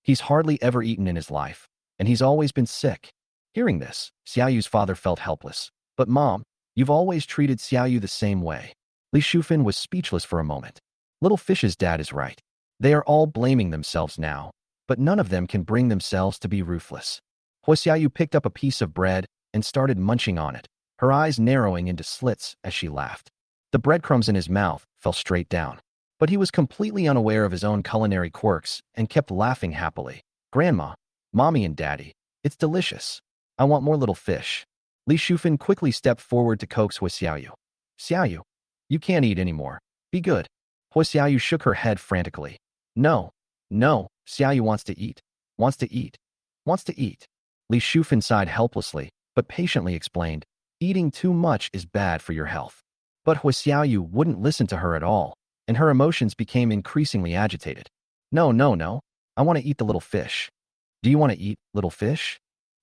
He's hardly ever eaten in his life, and he's always been sick. Hearing this, Xiaoyu's father felt helpless. But Mom, you've always treated Xiaoyu the same way. Li Shufan was speechless for a moment. Little Fish's dad is right. They are all blaming themselves now, but none of them can bring themselves to be ruthless. Xiaoyu picked up a piece of bread and started munching on it, her eyes narrowing into slits as she laughed. The breadcrumbs in his mouth fell straight down. But he was completely unaware of his own culinary quirks and kept laughing happily. Grandma, Mommy and Daddy, it's delicious. I want more little fish. Li Shufan quickly stepped forward to coax Xiaoyu. Xiaoyu, you can't eat anymore. Be good. Xiaoyu shook her head frantically. No, no, Xiaoyu wants to eat. Wants to eat. Wants to eat. Li Shufan sighed helplessly, but patiently explained, eating too much is bad for your health. But Xiaoyu wouldn't listen to her at all, and her emotions became increasingly agitated. No, no, no. I want to eat the little fish. Do you want to eat little fish?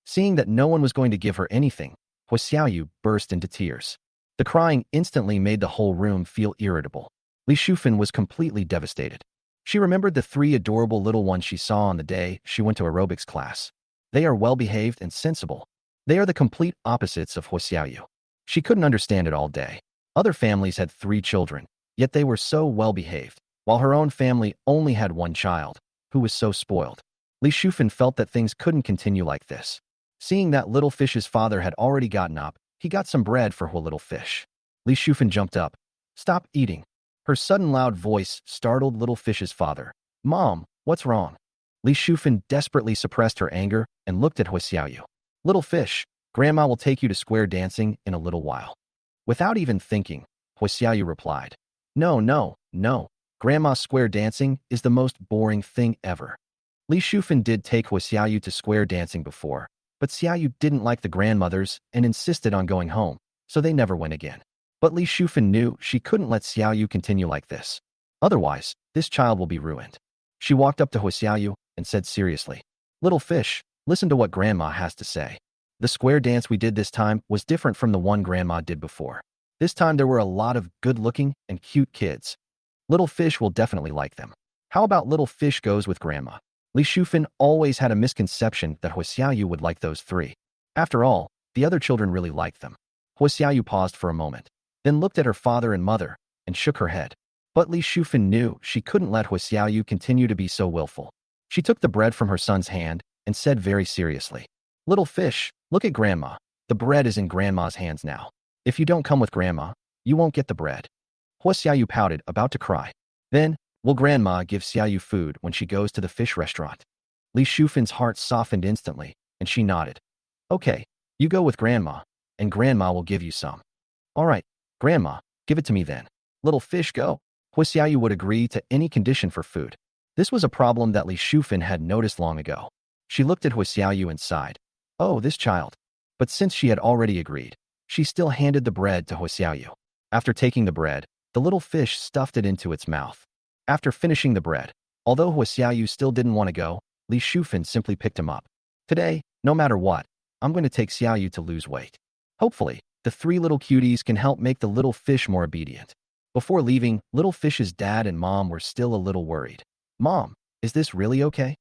Seeing that no one was going to give her anything, Xiaoyu burst into tears. The crying instantly made the whole room feel irritable. Li Shufan was completely devastated. She remembered the 3 adorable little ones she saw on the day she went to aerobics class. They are well-behaved and sensible. They are the complete opposites of Xiaoyu. She couldn't understand it all day. Other families had 3 children, yet they were so well-behaved, while her own family only had 1 child, who was so spoiled. Li Shufan felt that things couldn't continue like this. Seeing that little fish's father had already gotten up, he got some bread for her little fish. Li Shufan jumped up. Stop eating. Her sudden loud voice startled little fish's father. Mom, what's wrong? Li Shufan desperately suppressed her anger and looked at Xiaoyu. Little fish, Grandma will take you to square dancing in a little while. Without even thinking, Xiaoyu replied. No, no, no. Grandma's square dancing is the most boring thing ever. Li Shufan did take Xiaoyu to square dancing before, but Xiaoyu didn't like the grandmothers and insisted on going home, so they never went again. But Li Shufan knew she couldn't let Xiaoyu continue like this. Otherwise, this child will be ruined. She walked up to Xiaoyu and said seriously, Little fish, listen to what Grandma has to say. The square dance we did this time was different from the one Grandma did before. This time there were a lot of good-looking and cute kids. Little fish will definitely like them. How about little fish goes with Grandma? Li Shufan always had a misconception that Xiaoyu would like those 3. After all, the other children really liked them. Xiaoyu paused for a moment, then looked at her father and mother, and shook her head. But Li Shufan knew she couldn't let Xiaoyu continue to be so willful. She took the bread from her son's hand and said very seriously, Little fish, look at Grandma. The bread is in Grandma's hands now. If you don't come with Grandma, you won't get the bread. Xiaoyu pouted, about to cry. Then, will Grandma give Xiaoyu food when she goes to the fish restaurant? Li Shufan's heart softened instantly, and she nodded. Okay, you go with Grandma, and Grandma will give you some. All right, Grandma, give it to me then. Little fish go. Xiaoyu would agree to any condition for food. This was a problem that Li Shufan had noticed long ago. She looked at Xiaoyu and sighed. Oh, this child. But since she had already agreed, she still handed the bread to Xiaoyu. After taking the bread, the little fish stuffed it into its mouth. After finishing the bread, although Xiaoyu still didn't want to go, Li Shufan simply picked him up. Today, no matter what, I'm going to take Xiaoyu to lose weight. Hopefully, the 3 little cuties can help make the little fish more obedient. Before leaving, little fish's dad and mom were still a little worried. Mom, is this really okay?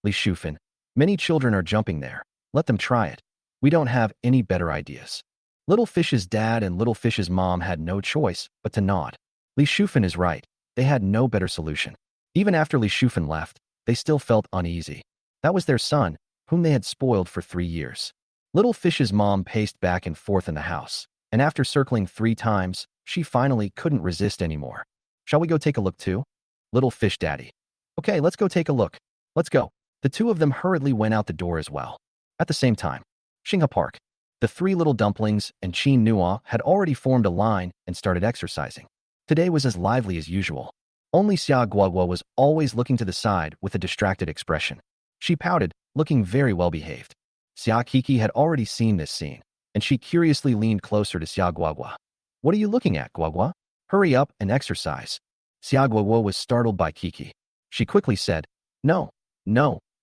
Li Shufan, many children are jumping there. Let them try it. We don't have any better ideas. Little fish's dad and little fish's mom had no choice but to nod. Li Shufan is right. They had no better solution. Even after Li Shufan left, they still felt uneasy. That was their son, whom they had spoiled for 3 years. Little fish's mom paced back and forth in the house, and after circling 3 times, she finally couldn't resist anymore. Shall we go take a look too? Little fish daddy. Okay, let's go take a look. Let's go. The 2 of them hurriedly went out the door as well. At the same time, Xinghe Park. The 3 little dumplings and Qin Nua had already formed a line and started exercising. Today was as lively as usual. Only Xia Guoguo was always looking to the side with a distracted expression. She pouted, looking very well behaved. Xia Kiki had already seen this scene, and she curiously leaned closer to Xia Guoguo. What are you looking at, Guoguo? Hurry up and exercise. Xia Guoguo was startled by Kiki. She quickly said, No,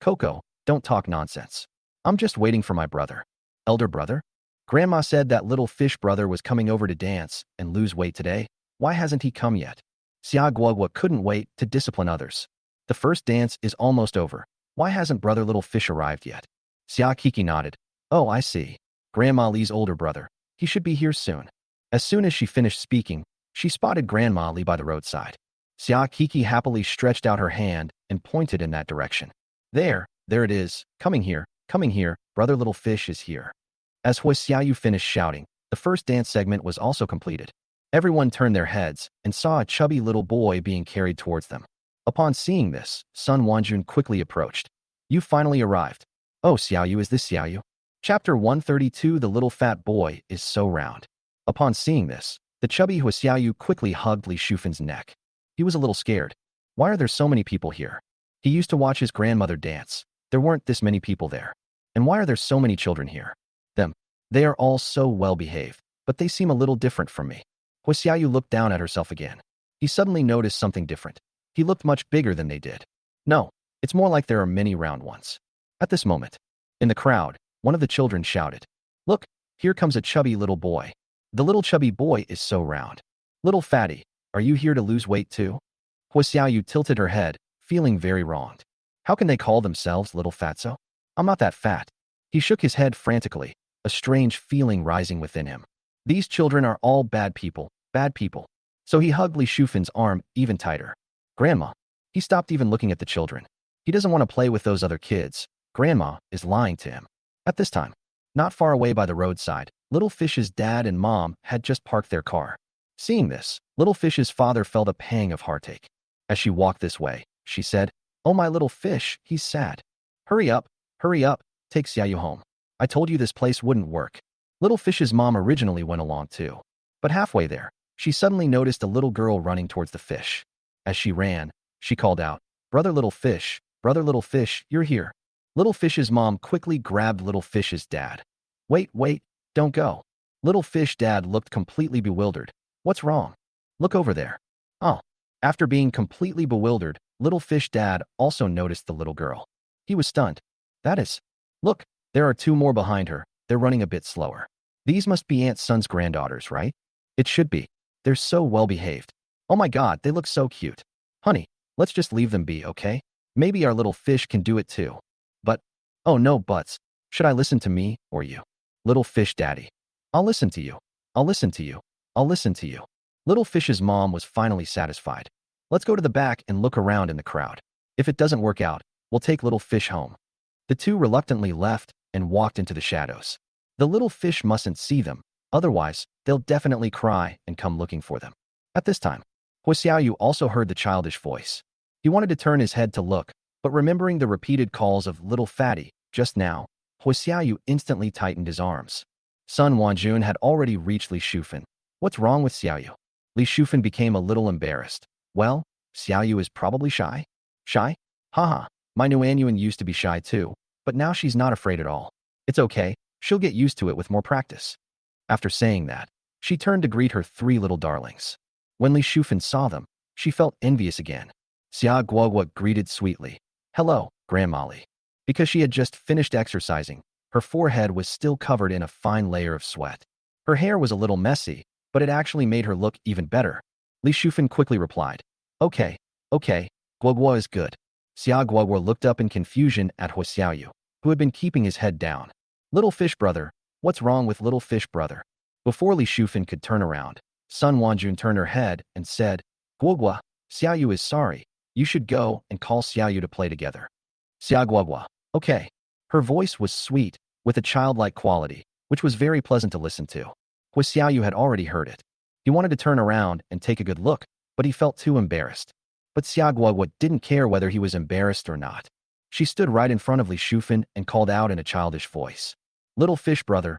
Coco, don't talk nonsense. I'm just waiting for my brother. Elder brother? Grandma said that little fish brother was coming over to dance and lose weight today. Why hasn't he come yet? Xia Guoguo couldn't wait to discipline others. The first dance is almost over. Why hasn't brother little fish arrived yet? Xia Kiki nodded. Oh, I see. Grandma Li's older brother. He should be here soon. As soon as she finished speaking, she spotted Grandma Li by the roadside. Xia Kiki happily stretched out her hand and pointed in that direction. There it is. Coming here, brother little fish is here. As Hui Xiaoyu finished shouting, the first dance segment was also completed. Everyone turned their heads and saw a chubby little boy being carried towards them. Upon seeing this, Sun Wanjun quickly approached. You finally arrived. Oh, Xiaoyu, is this Xiaoyu? Chapter 132. The little fat boy is so round. Upon seeing this, the chubby Hui Xiaoyu quickly hugged Li Shufan's neck. He was a little scared. Why are there so many people here? He used to watch his grandmother dance. There weren't this many people there. And why are there so many children here? They are all so well behaved, but they seem a little different from me. Hui Xiaoyu looked down at herself again. He suddenly noticed something different. He looked much bigger than they did. No, it's more like there are many round ones. At this moment, in the crowd, one of the children shouted, Look, here comes a chubby little boy. The little chubby boy is so round. Little fatty, are you here to lose weight too? Hui Xiaoyu tilted her head, feeling very wronged. How can they call themselves little fatso? I'm not that fat. He shook his head frantically, a strange feeling rising within him. These children are all bad people. So he hugged Li Shufan's arm even tighter. Grandma. He stopped even looking at the children. He doesn't want to play with those other kids. Grandma is lying to him. At this time, not far away by the roadside, Little Fish's dad and mom had just parked their car. Seeing this, Little Fish's father felt a pang of heartache. As she walked this way, she said, Oh, my little fish, he's sad. Hurry up, take Xiaoyu home. I told you this place wouldn't work. Little Fish's mom originally went along too. But halfway there, she suddenly noticed a little girl running towards the fish. As she ran, she called out, Brother Little Fish, you're here. Little Fish's mom quickly grabbed Little Fish's dad. Wait, don't go. Little Fish dad looked completely bewildered. What's wrong? Look over there. Oh. After being completely bewildered, Little Fish dad also noticed the little girl. He was stunned. That is. Look, there are two more behind her. They're running a bit slower. These must be Aunt Sun's granddaughters, right? It should be. They're so well behaved. Oh my God, they look so cute. Honey, let's just leave them be, okay? Maybe our little fish can do it too. But, oh no buts. Should I listen to me or you? Little Fish daddy. I'll listen to you. Little Fish's mom was finally satisfied. Let's go to the back and look around in the crowd. If it doesn't work out, we'll take Little Fish home. The two reluctantly left and walked into the shadows. The little fish mustn't see them, otherwise, they'll definitely cry and come looking for them. At this time, Hui Xiaoyu also heard the childish voice. He wanted to turn his head to look, but remembering the repeated calls of little fatty just now, Hui Xiaoyu instantly tightened his arms. Sun Wanjun had already reached Li Shufan. What's wrong with Xiaoyu? Li Shufan became a little embarrassed. Well, Xiaoyu is probably shy. Shy? Haha, my Nuanyuan used to be shy too, but now she's not afraid at all. It's okay, she'll get used to it with more practice. After saying that, she turned to greet her three little darlings. When Li Shufan saw them, she felt envious again. Xia Guogua greeted sweetly. Hello, Grandma Li. Because she had just finished exercising, her forehead was still covered in a fine layer of sweat. Her hair was a little messy, but it actually made her look even better. Li Shufan quickly replied, Okay, Guogua is good. Xia Guogua looked up in confusion at Hui Xiaoyu, who had been keeping his head down. Little fish brother, what's wrong with little fish brother? Before Li Shufan could turn around, Sun Wanjun turned her head and said, Guogua, Xiaoyu is sorry. You should go and call Xiaoyu to play together. Xia Guogua, okay. Her voice was sweet, with a childlike quality, which was very pleasant to listen to. Hui Xiaoyu had already heard it. He wanted to turn around and take a good look, but he felt too embarrassed. But Xia Guogua didn't care whether he was embarrassed or not. She stood right in front of Li Shufan and called out in a childish voice. Little fish brother,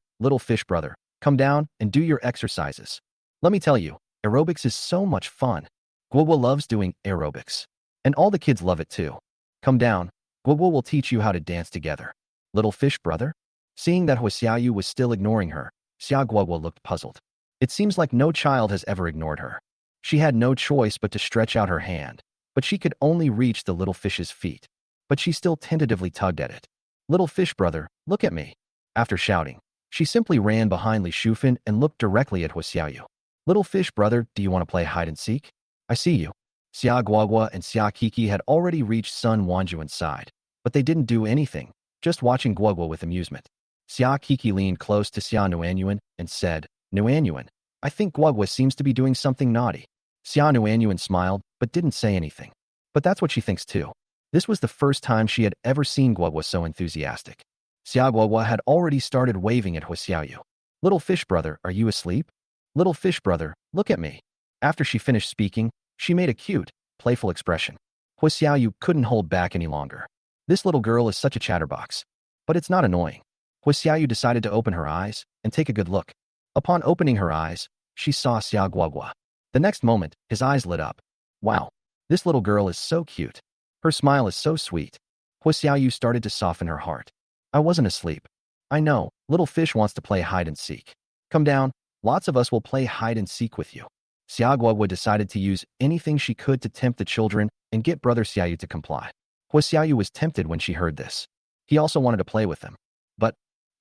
come down and do your exercises. Let me tell you, aerobics is so much fun. Guogua loves doing aerobics. And all the kids love it too. Come down, Guogua will teach you how to dance together. Little fish brother? Seeing that Hui Xiaoyu was still ignoring her, Xia Guogua looked puzzled. It seems like no child has ever ignored her. She had no choice but to stretch out her hand, but she could only reach the little fish's feet. But she still tentatively tugged at it. Little fish brother, look at me. After shouting, she simply ran behind Li Shufan and looked directly at Hui Xiaoyu. Little fish brother, do you want to play hide and seek? I see you. Xia Guogua and Xia Kiki had already reached Sun Wanjuan's side, but they didn't do anything, just watching Guogua with amusement. Xia Kiki leaned close to Xia Nuanyuan and said, Nuanyuan, I think Guogwa seems to be doing something naughty. Xia Nuanyuan smiled, but didn't say anything. But that's what she thinks too. This was the first time she had ever seen Guogwa so enthusiastic. Xia Guogwa had already started waving at Huixiaoyu. Little fish brother, are you asleep? Little fish brother, look at me. After she finished speaking, she made a cute, playful expression. Huixiaoyu couldn't hold back any longer. This little girl is such a chatterbox. But it's not annoying. Huixiaoyu decided to open her eyes and take a good look. Upon opening her eyes, she saw Xia Guogwa. The next moment, his eyes lit up. Wow, this little girl is so cute. Her smile is so sweet. Huixiaoyu started to soften her heart. I wasn't asleep. I know, little fish wants to play hide and seek. Come down, lots of us will play hide and seek with you. Xia Guogwa decided to use anything she could to tempt the children and get brother Xiaoyu to comply. Huixiaoyu was tempted when she heard this. He also wanted to play with them.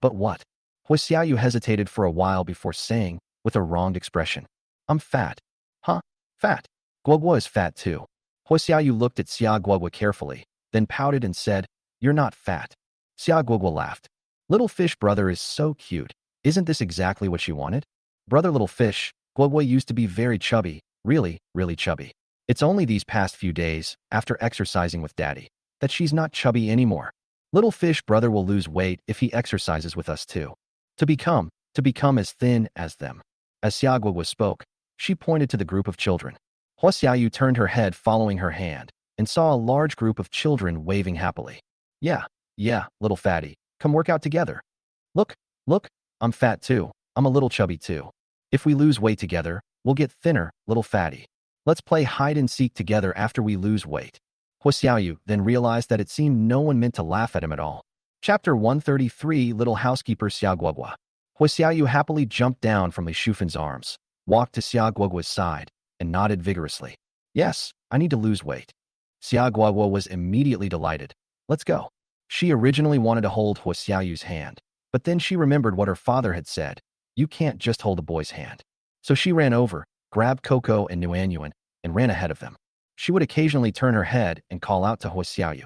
But what? Huixiaoyu hesitated for a while before saying, with a wronged expression, I'm fat. Huh? Fat? Guogwa is fat too. Huixiaoyu looked at Xia Guogwa carefully, then pouted and said, You're not fat. Xia Guogwa laughed. Little fish brother is so cute. Isn't this exactly what she wanted? Brother little fish, Guogwa used to be very chubby, really, really chubby. It's only these past few days, after exercising with daddy, that she's not chubby anymore. Little fish brother will lose weight if he exercises with us too. To become as thin as them. As Xia Guogwa spoke, she pointed to the group of children. Huixiaoyu turned her head following her hand and saw a large group of children waving happily. Yeah, little fatty, come work out together. Look, I'm fat too. I'm a little chubby too. If we lose weight together, we'll get thinner, little fatty. Let's play hide and seek together after we lose weight. Huixiaoyu then realized that it seemed no one meant to laugh at him at all. Chapter 133 Little Housekeeper Xia Guogwa. Huixiaoyu happily jumped down from Li Shufan's arms, walked to Xia Guogwa's side, and nodded vigorously. Yes, I need to lose weight. Xia Guogwa was immediately delighted. Let's go. She originally wanted to hold Huixiaoyu's hand, but then she remembered what her father had said. You can't just hold a boy's hand. So she ran over, grabbed Coco and Nuanyuan, and ran ahead of them. She would occasionally turn her head and call out to Huixiaoyu.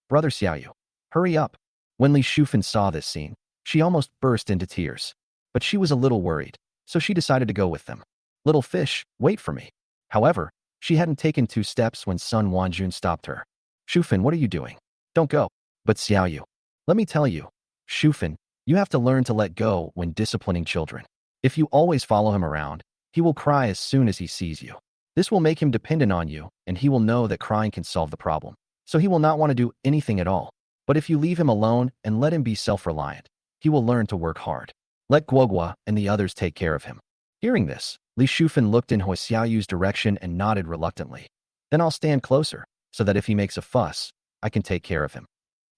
Brother Xiaoyu, hurry up. When Li Shufan saw this scene, she almost burst into tears. But she was a little worried, so she decided to go with them. Little fish, wait for me. However, she hadn't taken 2 steps when Sun Wanjun stopped her. Shufan, what are you doing? Don't go. But Xiaoyu, let me tell you. Shufan, you have to learn to let go when disciplining children. If you always follow him around, he will cry as soon as he sees you. This will make him dependent on you, and he will know that crying can solve the problem. So he will not want to do anything at all. But if you leave him alone and let him be self-reliant, he will learn to work hard. Let Guogwa and the others take care of him. Hearing this, Li Shufan looked in Huixiaoyu's direction and nodded reluctantly. Then I'll stand closer, so that if he makes a fuss, I can take care of him.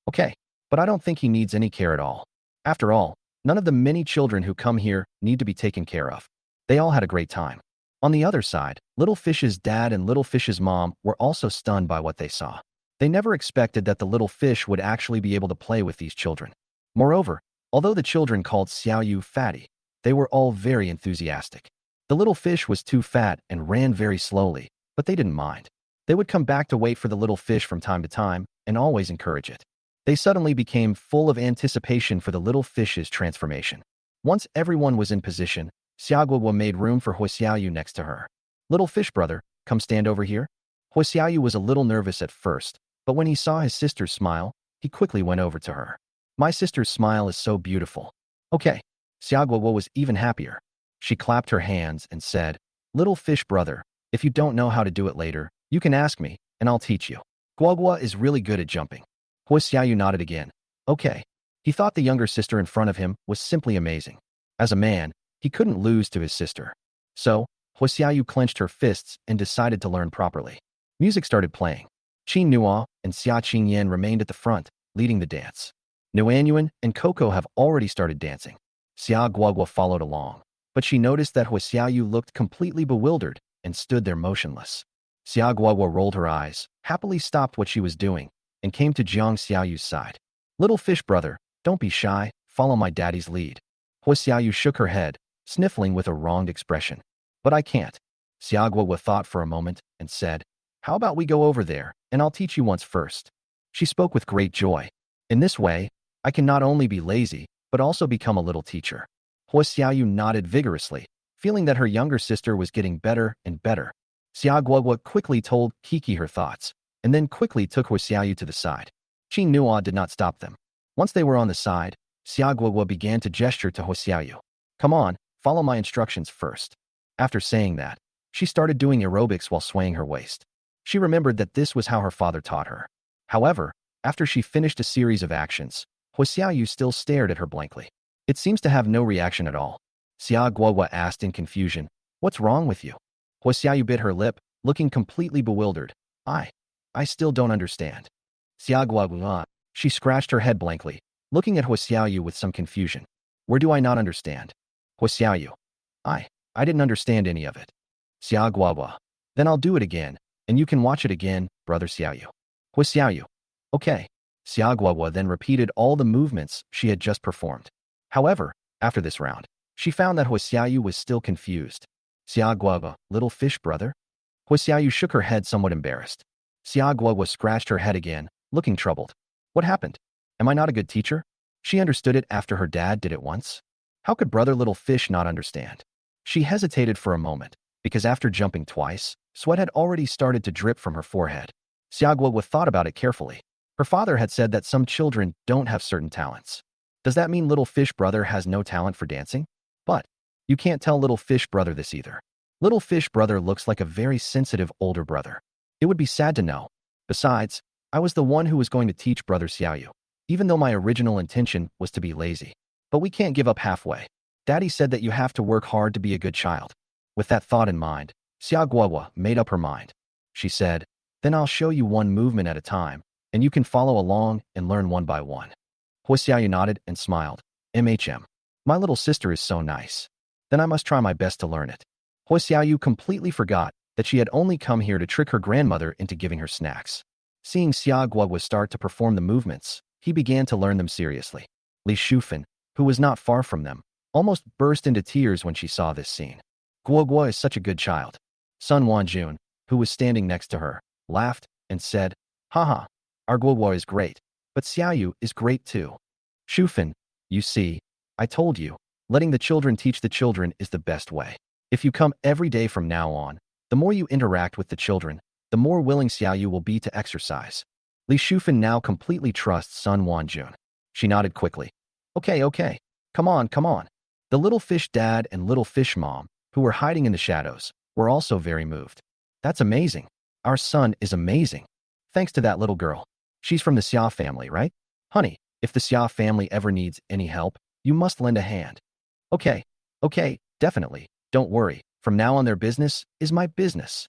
Okay, but I don't think he needs any care at all. After all, none of the many children who come here need to be taken care of. They all had a great time. On the other side, Little Fish's dad and Little Fish's mom were also stunned by what they saw. They never expected that the little fish would actually be able to play with these children. Moreover, although the children called Xiaoyu fatty, they were all very enthusiastic. The little fish was too fat and ran very slowly, but they didn't mind. They would come back to wait for the little fish from time to time and always encourage it. They suddenly became full of anticipation for the little fish's transformation. Once everyone was in position, Xia Guogwa made room for Huixiaoyu next to her. Little fish brother, come stand over here. Huixiaoyu was a little nervous at first, but when he saw his sister's smile, he quickly went over to her. My sister's smile is so beautiful. Okay. Xia Guogwa was even happier. She clapped her hands and said, Little fish brother, if you don't know how to do it later, you can ask me, and I'll teach you. Guogwa is really good at jumping. Huixiaoyu nodded again. Okay. He thought the younger sister in front of him was simply amazing. As a man, he couldn't lose to his sister. So, Huixiaoyu clenched her fists and decided to learn properly. Music started playing. Qin Nua and Xia Qingyan remained at the front, leading the dance. Nuanyuan and Coco have already started dancing. Xia Guogwa followed along, but she noticed that Huixiaoyu looked completely bewildered and stood there motionless. Xia Guogwa rolled her eyes, happily stopped what she was doing, and came to Jiang Xiaoyu's side. Little fish brother, don't be shy, follow my daddy's lead. Huixiaoyu shook her head, sniffling with a wronged expression. But I can't. Xia Guogwa thought for a moment and said, How about we go over there, and I'll teach you once first. She spoke with great joy. In this way, I can not only be lazy, but also become a little teacher. Hua Xiaoyu nodded vigorously, feeling that her younger sister was getting better and better. Xia Guogua quickly told Kiki her thoughts, and then quickly took Hua Xiaoyu to the side. Qin Nua did not stop them. Once they were on the side, Xia Guogua began to gesture to Hua Xiaoyu. Come on, follow my instructions first. After saying that, she started doing aerobics while swaying her waist. She remembered that this was how her father taught her. However, after she finished a series of actions, Hua Xiaoyu still stared at her blankly. It seems to have no reaction at all. Xia Guogua asked in confusion, "What's wrong with you?" Hua Xiaoyu bit her lip, looking completely bewildered. I still don't understand." Xia Guogua. She scratched her head blankly, looking at Hua Xiaoyu with some confusion. "Where do I not understand?" Hua Xiaoyu. I didn't understand any of it." Xia Guogua. "Then I'll do it again, and you can watch it again, brother Xiaoyu." Hua Xiaoyu. "Okay." Xia Guogua then repeated all the movements she had just performed. However, after this round, she found that Hua Xiaoyu was still confused. Xia Guogua, little fish brother? Hua Xiaoyu shook her head somewhat embarrassed. Xia Guogua scratched her head again, looking troubled. What happened? Am I not a good teacher? She understood it after her dad did it once. How could brother little fish not understand? She hesitated for a moment, because after jumping twice, sweat had already started to drip from her forehead. Xia Guogua thought about it carefully. Her father had said that some children don't have certain talents. Does that mean little fish brother has no talent for dancing? But you can't tell little fish brother this either. Little fish brother looks like a very sensitive older brother. It would be sad to know. Besides, I was the one who was going to teach brother Xiaoyu, even though my original intention was to be lazy. But we can't give up halfway. Daddy said that you have to work hard to be a good child. With that thought in mind, Xia Guogua made up her mind. She said, "Then I'll show you one movement at a time, and you can follow along and learn one by one." Hua Xiaoyu nodded and smiled. My little sister is so nice. Then I must try my best to learn it." Hua Xiaoyu completely forgot that she had only come here to trick her grandmother into giving her snacks. Seeing Xia Guogua start to perform the movements, he began to learn them seriously. Li Shufan, who was not far from them, almost burst into tears when she saw this scene. Guogua is such a good child. Sun Wanjun, who was standing next to her, laughed and said, "Haha, our Guogua is great, but Xiaoyu is great too." Shufan, you see, I told you, letting the children teach the children is the best way. If you come every day from now on, the more you interact with the children, the more willing Xiaoyu will be to exercise. Li Shufan now completely trusts Sun Wanjun. She nodded quickly. Okay, come on. The little fish dad and little fish mom, who were hiding in the shadows, were also very moved. That's amazing. Our son is amazing. Thanks to that little girl. She's from the Xia family, right? Honey, if the Xia family ever needs any help, you must lend a hand. Okay, definitely. Don't worry. From now on their business is my business.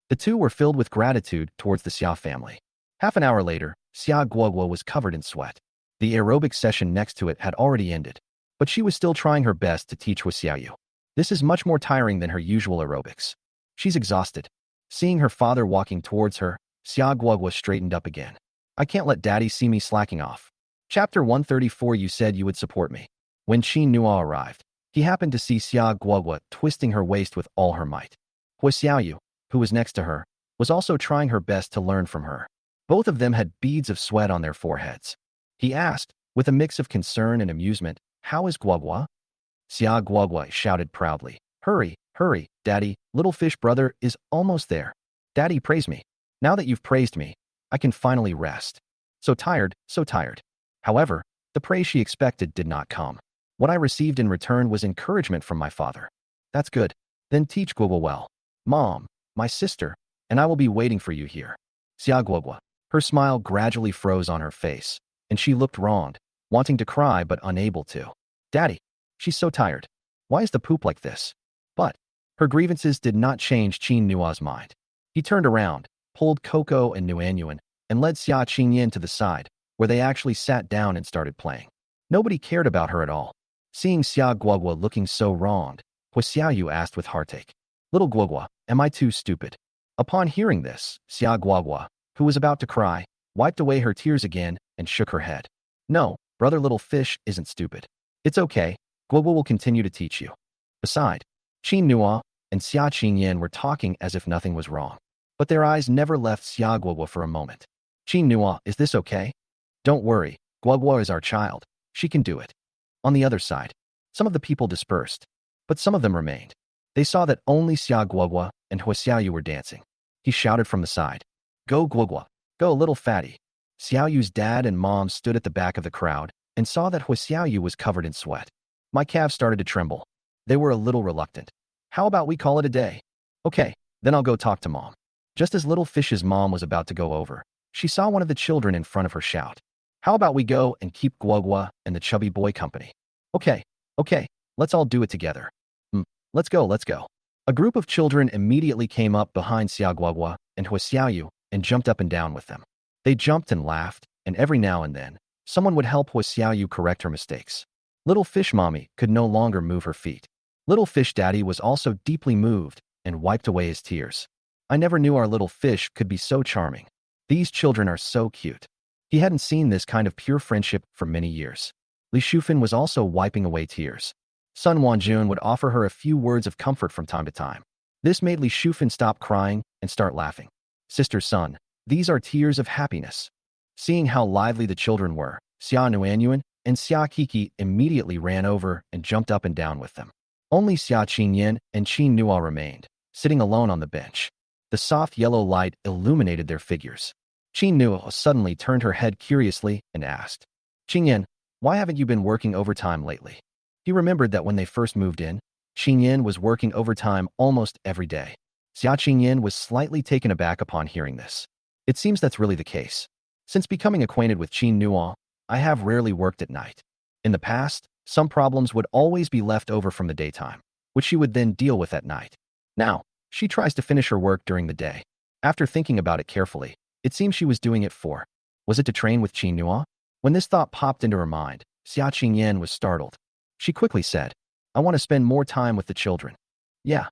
The two were filled with gratitude towards the Xia family. Half an hour later, Xia Guogua was covered in sweat. The aerobic session next to it had already ended, but she was still trying her best to teach Hua Xiaoyu. This is much more tiring than her usual aerobics. She's exhausted. Seeing her father walking towards her, Xia Guogua straightened up again. I can't let daddy see me slacking off. Chapter 134. You said you would support me. When Qin Nua arrived, he happened to see Xia Guogua twisting her waist with all her might. Hua Xiaoyu, who was next to her, was also trying her best to learn from her. Both of them had beads of sweat on their foreheads. He asked, with a mix of concern and amusement, "How is Guogua?" Xia Guogua shouted proudly, Hurry, Daddy, little fish brother is almost there. Daddy, praise me. Now that you've praised me, I can finally rest. So tired. However, the praise she expected did not come. What I received in return was encouragement from my father. That's good. Then teach Guogua well. Mom, my sister, and I will be waiting for you here. Xia Guogua. Her smile gradually froze on her face, and she looked wronged, wanting to cry but unable to. Daddy, she's so tired. Why is the poop like this? But her grievances did not change Qin Nua's mind. He turned around, pulled Coco and Nuanyuan, and led Xia Qingyan to the side, where they actually sat down and started playing. Nobody cared about her at all. Seeing Xia Guogua looking so wronged, Hua Xiaoyu asked with heartache, Little Guogua, am I too stupid? Upon hearing this, Xia Guogua, who was about to cry, wiped away her tears again and shook her head. No, brother little fish isn't stupid. It's okay, Guogua will continue to teach you. Beside, Qin Nua and Xia Qingyan were talking as if nothing was wrong. But their eyes never left Xia Guogua for a moment. Qin Nua, is this okay? Don't worry, Guogua is our child. She can do it. On the other side, some of the people dispersed, but some of them remained. They saw that only Xia Guogua and Hua Xiaoyu were dancing. He shouted from the side, "Go Guogua, go little fatty." Xiaoyu's dad and mom stood at the back of the crowd and saw that Hua Xiaoyu was covered in sweat. My calves started to tremble. They were a little reluctant. "How about we call it a day?" "Okay, then I'll go talk to mom." Just as little fish's mom was about to go over, she saw one of the children in front of her shout, "How about we go and keep Guogua and the chubby boy company?" Okay, let's all do it together." Let's go, let's go." A group of children immediately came up behind Xia Guogua and Hua Xiaoyu and jumped up and down with them. They jumped and laughed, and every now and then, someone would help Hua Xiaoyu correct her mistakes. Little fish mommy could no longer move her feet. Little fish daddy was also deeply moved and wiped away his tears. "I never knew our little fish could be so charming. These children are so cute." He hadn't seen this kind of pure friendship for many years. Li Shufan was also wiping away tears. Sun Wanjun would offer her a few words of comfort from time to time. This made Li Shufan stop crying and start laughing. "Sister Sun, these are tears of happiness." Seeing how lively the children were, Xia Nuanyuan and Xia Kiki immediately ran over and jumped up and down with them. Only Xia Qingyan and Qin Nua remained, sitting alone on the bench. The soft yellow light illuminated their figures. Qin Nua suddenly turned her head curiously and asked, "Qingyan, why haven't you been working overtime lately?" He remembered that when they first moved in, Qingyan was working overtime almost every day. Xia Qingyan was slightly taken aback upon hearing this. "It seems that's really the case. Since becoming acquainted with Qin Nua, I have rarely worked at night. In the past, some problems would always be left over from the daytime, which she would then deal with at night. Now, she tries to finish her work during the day. After thinking about it carefully, it seems she was doing it was it to train with Qin Nua?" When this thought popped into her mind, Xia Qingyan was startled. She quickly said, "I want to spend more time with the children." "Yeah."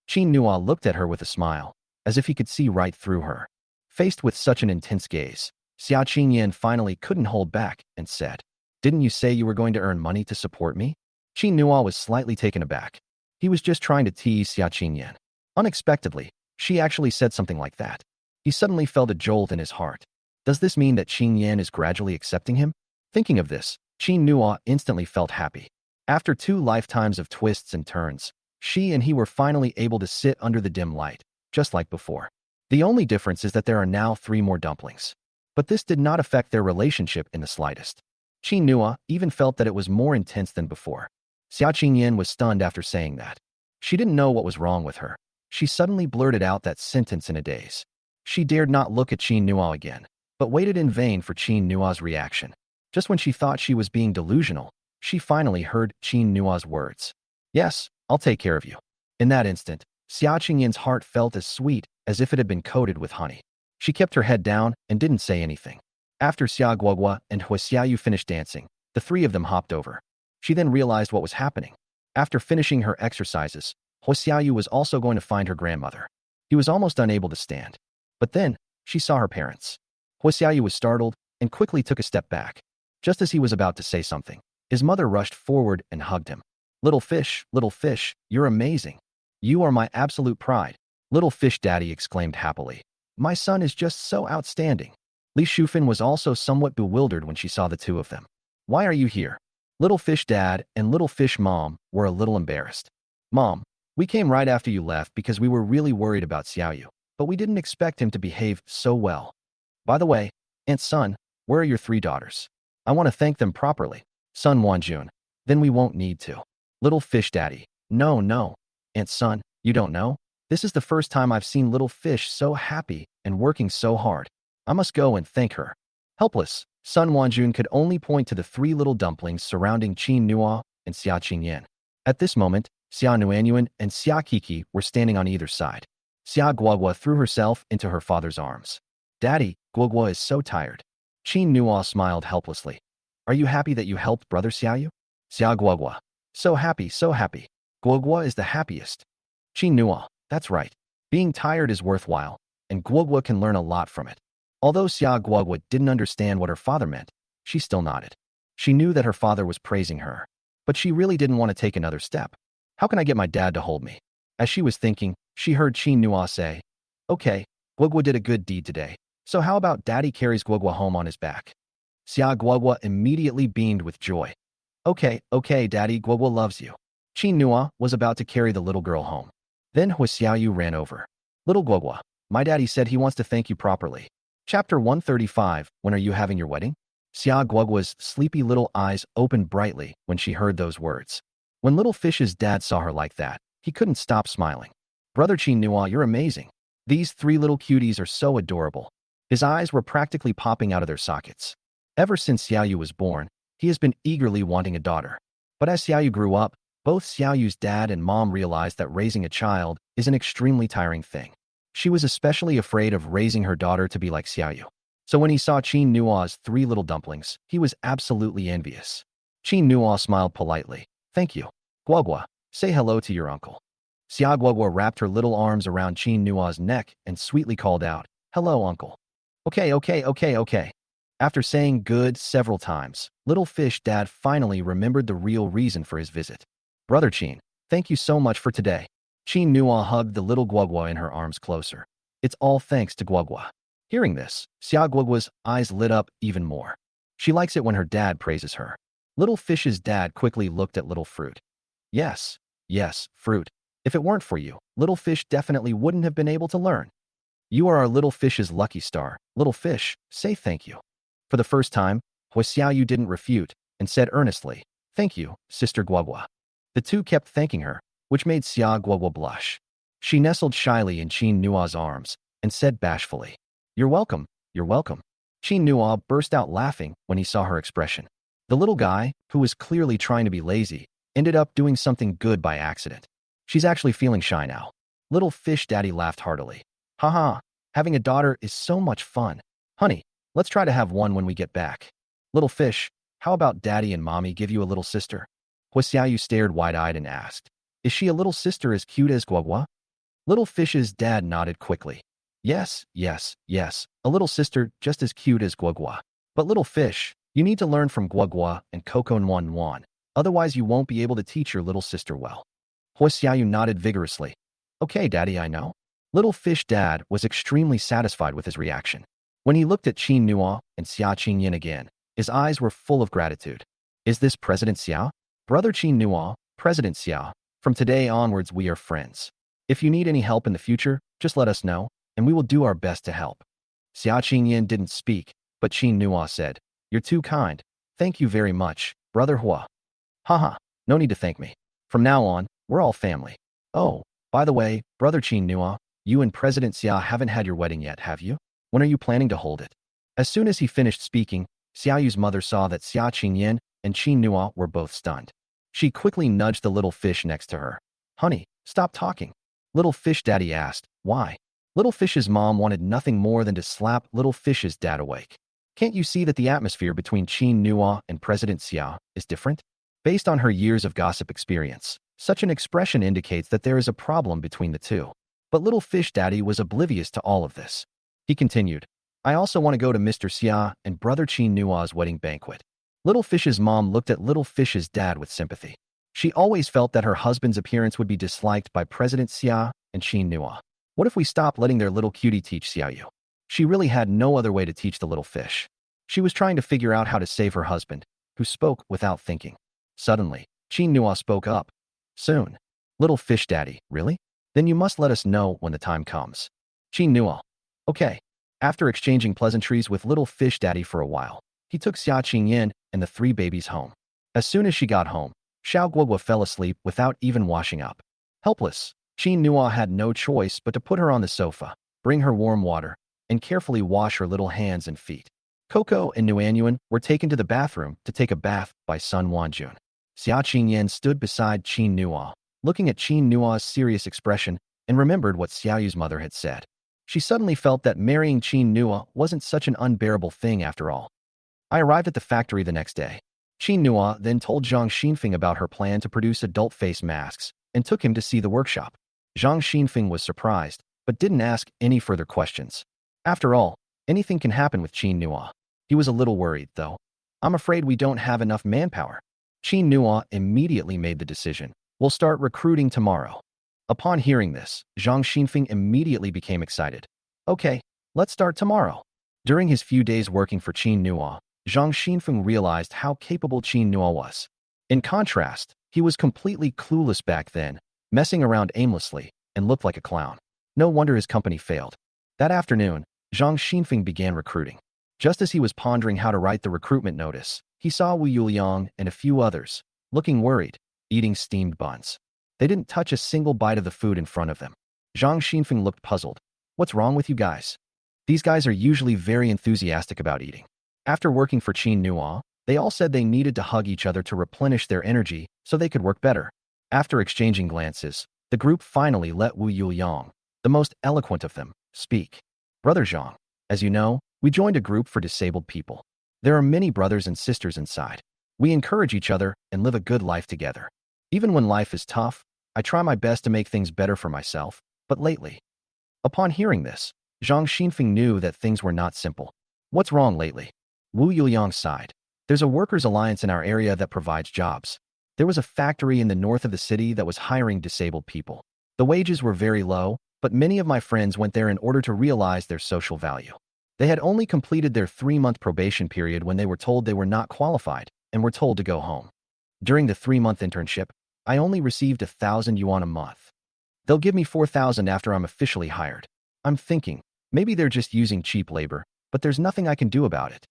Qin Nua looked at her with a smile, as if he could see right through her. Faced with such an intense gaze, Xia Qingyan finally couldn't hold back and said, "Didn't you say you were going to earn money to support me?" Qin Nua was slightly taken aback. He was just trying to tease Xia Qingyan. Unexpectedly, she actually said something like that. He suddenly felt a jolt in his heart. Does this mean that Qingyan is gradually accepting him? Thinking of this, Qin Nua instantly felt happy. After 2 lifetimes of twists and turns, she and he were finally able to sit under the dim light, just like before. The only difference is that there are now 3 more dumplings. But this did not affect their relationship in the slightest. Qin Nua even felt that it was more intense than before. Xia Qingyan was stunned after saying that. She didn't know what was wrong with her. She suddenly blurted out that sentence in a daze. She dared not look at Qin Nua again, but waited in vain for Qin Nua's reaction. Just when she thought she was being delusional, she finally heard Qin Nua's words. "Yes, I'll take care of you." In that instant, Xia Qingyan's heart felt as sweet as if it had been coated with honey. She kept her head down and didn't say anything. After Xia Guogua and Hua Xiaoyu finished dancing, the 3 of them hopped over. She then realized what was happening. After finishing her exercises, Hua Xiaoyu was also going to find her grandmother. He was almost unable to stand. But then, she saw her parents. Hua Xiaoyu was startled and quickly took a step back. Just as he was about to say something, his mother rushed forward and hugged him. Little fish, you're amazing. You are my absolute pride." Little fish daddy exclaimed happily. "My son is just so outstanding." Li Shufan was also somewhat bewildered when she saw the 2 of them. "Why are you here?" Little fish dad and little fish mom were a little embarrassed. "Mom, we came right after you left because we were really worried about Xiaoyu, but we didn't expect him to behave so well. By the way, Aunt Sun, where are your 3 daughters? I want to thank them properly." Sun Wanjun, "Then we won't need to." Little fish daddy, No. Aunt Sun, you don't know? This is the first time I've seen little fish so happy and working so hard. I must go and thank her." Helpless, Sun Wanjun could only point to the 3 little dumplings surrounding Qin Nua and Xia Qingyan. At this moment, Xia Nuanyuan and Xia Kiki were standing on either side. Xia Guogua threw herself into her father's arms. "Daddy, Guogua is so tired." Qin Nua smiled helplessly. "Are you happy that you helped brother Xiaoyu?" Xia Guogua, so happy. Guogua is the happiest." Qin Nua, "That's right. Being tired is worthwhile, and Guogua can learn a lot from it." Although Xia Guogua didn't understand what her father meant, she still nodded. She knew that her father was praising her, but she really didn't want to take another step. "How can I get my dad to hold me?" As she was thinking, she heard Qin Nua say, "Okay, Guogua did a good deed today, so how about daddy carries Guogua home on his back?" Xia Guogua immediately beamed with joy. Okay, Daddy, Guogua loves you. Qin Nua was about to carry the little girl home. Then Hu Xiaoyu ran over. Little Guogua, my daddy said he wants to thank you properly. Chapter 135, When are you having your wedding? Xia Guogua's sleepy little eyes opened brightly when she heard those words. When little Fish's dad saw her like that, he couldn't stop smiling. Brother Qin Nua, you're amazing. These three little cuties are so adorable. His eyes were practically popping out of their sockets. Ever since Xiaoyu was born, he has been eagerly wanting a daughter. But as Xiaoyu grew up, both Xiaoyu's dad and mom realized that raising a child is an extremely tiring thing. She was especially afraid of raising her daughter to be like Xiaoyu. So when he saw Qin Nua's three little dumplings, he was absolutely envious. Qin Nua smiled politely. Thank you. Guogua, say hello to your uncle. Xia Guogua wrapped her little arms around Qin Nua's neck and sweetly called out, Hello, uncle. Okay. After saying good several times, little fish dad finally remembered the real reason for his visit. Brother Qin, thank you so much for today. Qin Nua hugged the little Guogua in her arms closer. It's all thanks to Guogua. Hearing this, Xia Guogua's eyes lit up even more. She likes it when her dad praises her. Little Fish's dad quickly looked at Little Fruit. Yes, Fruit. If it weren't for you, Little Fish definitely wouldn't have been able to learn. You are our Little Fish's lucky star. Little Fish, say thank you. For the first time, Hu Xiaoyu didn't refute and said earnestly, Thank you, Sister Guogua. The two kept thanking her, which made Xia Guogua blush. She nestled shyly in Qin Nua's arms and said bashfully, You're welcome. Qin Nua burst out laughing when he saw her expression. The little guy, who was clearly trying to be lazy, ended up doing something good by accident. She's actually feeling shy now. Little Fish Daddy laughed heartily. Haha, having a daughter is so much fun. Honey, let's try to have one when we get back. Little Fish, how about Daddy and Mommy give you a little sister? Hu Xiaoyu stared wide-eyed and asked, Is she a little sister as cute as Guogua? Little Fish's dad nodded quickly. Yes, a little sister just as cute as Guogua. But Little Fish, you need to learn from Guogua and Coco Nuan, otherwise you won't be able to teach your little sister well. Hu Xiaoyu nodded vigorously. Okay, Daddy, I know. Little Fish Dad was extremely satisfied with his reaction. When he looked at Qin Nua and Xia Qingyin again, his eyes were full of gratitude. Is this President Xia? Brother Qin Nua, President Xia, from today onwards we are friends. If you need any help in the future, just let us know, and we will do our best to help. Xia Qingyin didn't speak, but Qin Nua said, You're too kind. Thank you very much, Brother Hua. Haha, no need to thank me. From now on, we're all family. Oh, by the way, Brother Qin Nua, you and President Xia haven't had your wedding yet, have you? When are you planning to hold it? As soon as he finished speaking, Xiaoyu's mother saw that Xia Qingyin and Qin Nua were both stunned. She quickly nudged the little fish next to her. Honey, stop talking. Little Fish Daddy asked, Why? Little Fish's mom wanted nothing more than to slap Little Fish's dad awake. Can't you see that the atmosphere between Qin Nua and President Xia is different? Based on her years of gossip experience, such an expression indicates that there is a problem between the two. But Little Fish Daddy was oblivious to all of this. He continued, I also want to go to Mr. Xia and Brother Qin Nua's wedding banquet. Little Fish's mom looked at Little Fish's dad with sympathy. She always felt that her husband's appearance would be disliked by President Xia and Qin Nua. What if we stop letting their little cutie teach Xiaoyu? She really had no other way to teach the little fish. She was trying to figure out how to save her husband, who spoke without thinking. Suddenly, Qin Nua spoke up. Soon. Little Fish Daddy, really? Then you must let us know when the time comes. Qin Nua. Okay. After exchanging pleasantries with Little Fish Daddy for a while, he took Xia Qingyin and the three babies home. As soon as she got home, Xiao Guogua fell asleep without even washing up. Helpless, Qin Nua had no choice but to put her on the sofa, bring her warm water, and carefully wash her little hands and feet. Coco and Nuanyuan were taken to the bathroom to take a bath by Sun Wanjun. Xia Qingyan stood beside Qin Nua, looking at Qin Nua's serious expression, and remembered what Xiaoyu's mother had said. She suddenly felt that marrying Qin Nua wasn't such an unbearable thing after all. I arrived at the factory the next day. Qin Nua then told Zhang Xinfeng about her plan to produce adult face masks and took him to see the workshop. Zhang Xinfeng was surprised, but didn't ask any further questions. After all, anything can happen with Qin Nua. He was a little worried, though. I'm afraid we don't have enough manpower. Qin Nua immediately made the decision. We'll start recruiting tomorrow. Upon hearing this, Zhang Xinfeng immediately became excited. Okay, let's start tomorrow. During his few days working for Qin Nua, Zhang Xinfeng realized how capable Qin Nua was. In contrast, he was completely clueless back then, messing around aimlessly, and looked like a clown. No wonder his company failed. That afternoon, Zhang Xinfeng began recruiting. Just as he was pondering how to write the recruitment notice, he saw Wu Yuliang and a few others, looking worried, eating steamed buns. They didn't touch a single bite of the food in front of them. Zhang Xinfeng looked puzzled. What's wrong with you guys? These guys are usually very enthusiastic about eating. After working for Qin Nuo, they all said they needed to hug each other to replenish their energy so they could work better. After exchanging glances, the group finally let Wu Yuliang, the most eloquent of them, speak. Brother Zhang, as you know, we joined a group for disabled people. There are many brothers and sisters inside. We encourage each other and live a good life together. Even when life is tough, I try my best to make things better for myself, but lately. Upon hearing this, Zhang Xinfeng knew that things were not simple. What's wrong lately? Wu Yuliang sighed. There's a workers' alliance in our area that provides jobs. There was a factory in the north of the city that was hiring disabled people. The wages were very low, but many of my friends went there in order to realize their social value. They had only completed their 3-month probation period when they were told they were not qualified and were told to go home. During the 3-month internship, I only received 1,000 yuan a month. They'll give me 4,000 after I'm officially hired. I'm thinking, maybe they're just using cheap labor, but there's nothing I can do about it.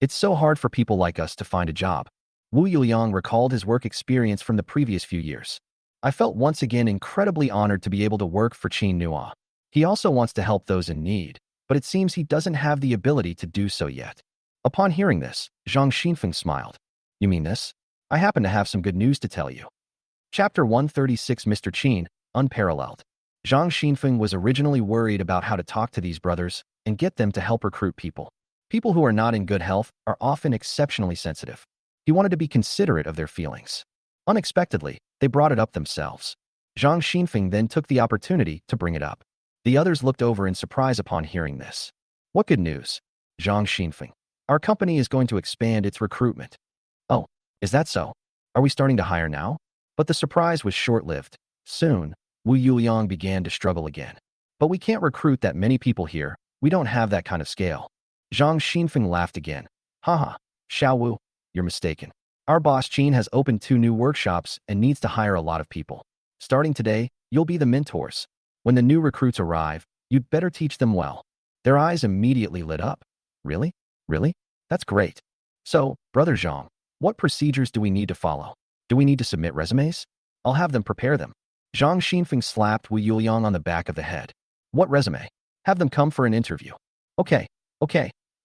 It's so hard for people like us to find a job. Wu Yuliang recalled his work experience from the previous few years. I felt once again incredibly honored to be able to work for Qin Nuo. He also wants to help those in need, but it seems he doesn't have the ability to do so yet. Upon hearing this, Zhang Xinfeng smiled. You mean this? I happen to have some good news to tell you. Chapter 136 Mr. Qin, Unparalleled. Zhang Xinfeng was originally worried about how to talk to these brothers and get them to help recruit people. People who are not in good health are often exceptionally sensitive. He wanted to be considerate of their feelings. Unexpectedly, they brought it up themselves. Zhang Xinfeng then took the opportunity to bring it up. The others looked over in surprise upon hearing this. What good news? Zhang Xinfeng. Our company is going to expand its recruitment. Oh, is that so? Are we starting to hire now? But the surprise was short-lived. Soon, Wu Yuliang began to struggle again. But we can't recruit that many people here. We don't have that kind of scale. Zhang Xinfeng laughed again. Haha, Xiao Wu, you're mistaken. Our boss Qin has opened 2 new workshops and needs to hire a lot of people. Starting today, you'll be the mentors. When the new recruits arrive, you'd better teach them well. Their eyes immediately lit up. Really? Really? That's great. So, Brother Zhang, what procedures do we need to follow? Do we need to submit resumes? I'll have them prepare them. Zhang Xinfeng slapped Wu Yuliang on the back of the head. What resume? Have them come for an interview. Okay,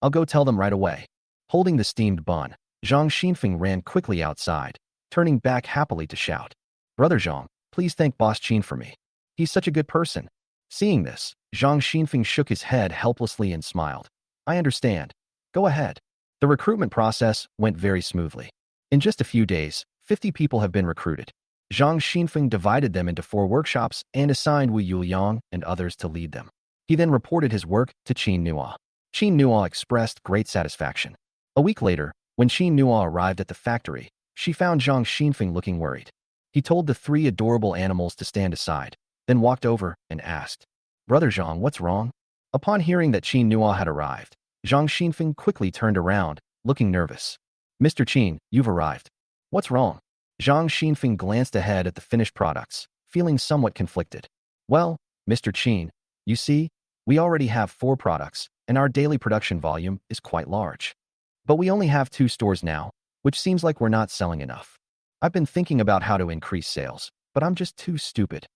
I'll go tell them right away. Holding the steamed bun, Zhang Xinfeng ran quickly outside, turning back happily to shout. Brother Zhang, please thank Boss Qin for me. He's such a good person. Seeing this, Zhang Xinfeng shook his head helplessly and smiled. I understand. Go ahead. The recruitment process went very smoothly. In just a few days, 50 people have been recruited. Zhang Xinfeng divided them into 4 workshops and assigned Wu Yuliang and others to lead them. He then reported his work to Qin Nuo. Qin Nuo expressed great satisfaction. A week later, when Qin Nuo arrived at the factory, she found Zhang Xinfeng looking worried. He told the 3 adorable animals to stand aside, then walked over and asked, Brother Zhang, what's wrong? Upon hearing that Qin Nuo had arrived, Zhang Xinfeng quickly turned around, looking nervous. Mr. Qin, you've arrived. What's wrong? Zhang Xinfeng glanced ahead at the finished products, feeling somewhat conflicted. Well, Mr. Qin, you see, we already have 4 products, and our daily production volume is quite large. But we only have 2 stores now, which seems like we're not selling enough. I've been thinking about how to increase sales, but I'm just too stupid.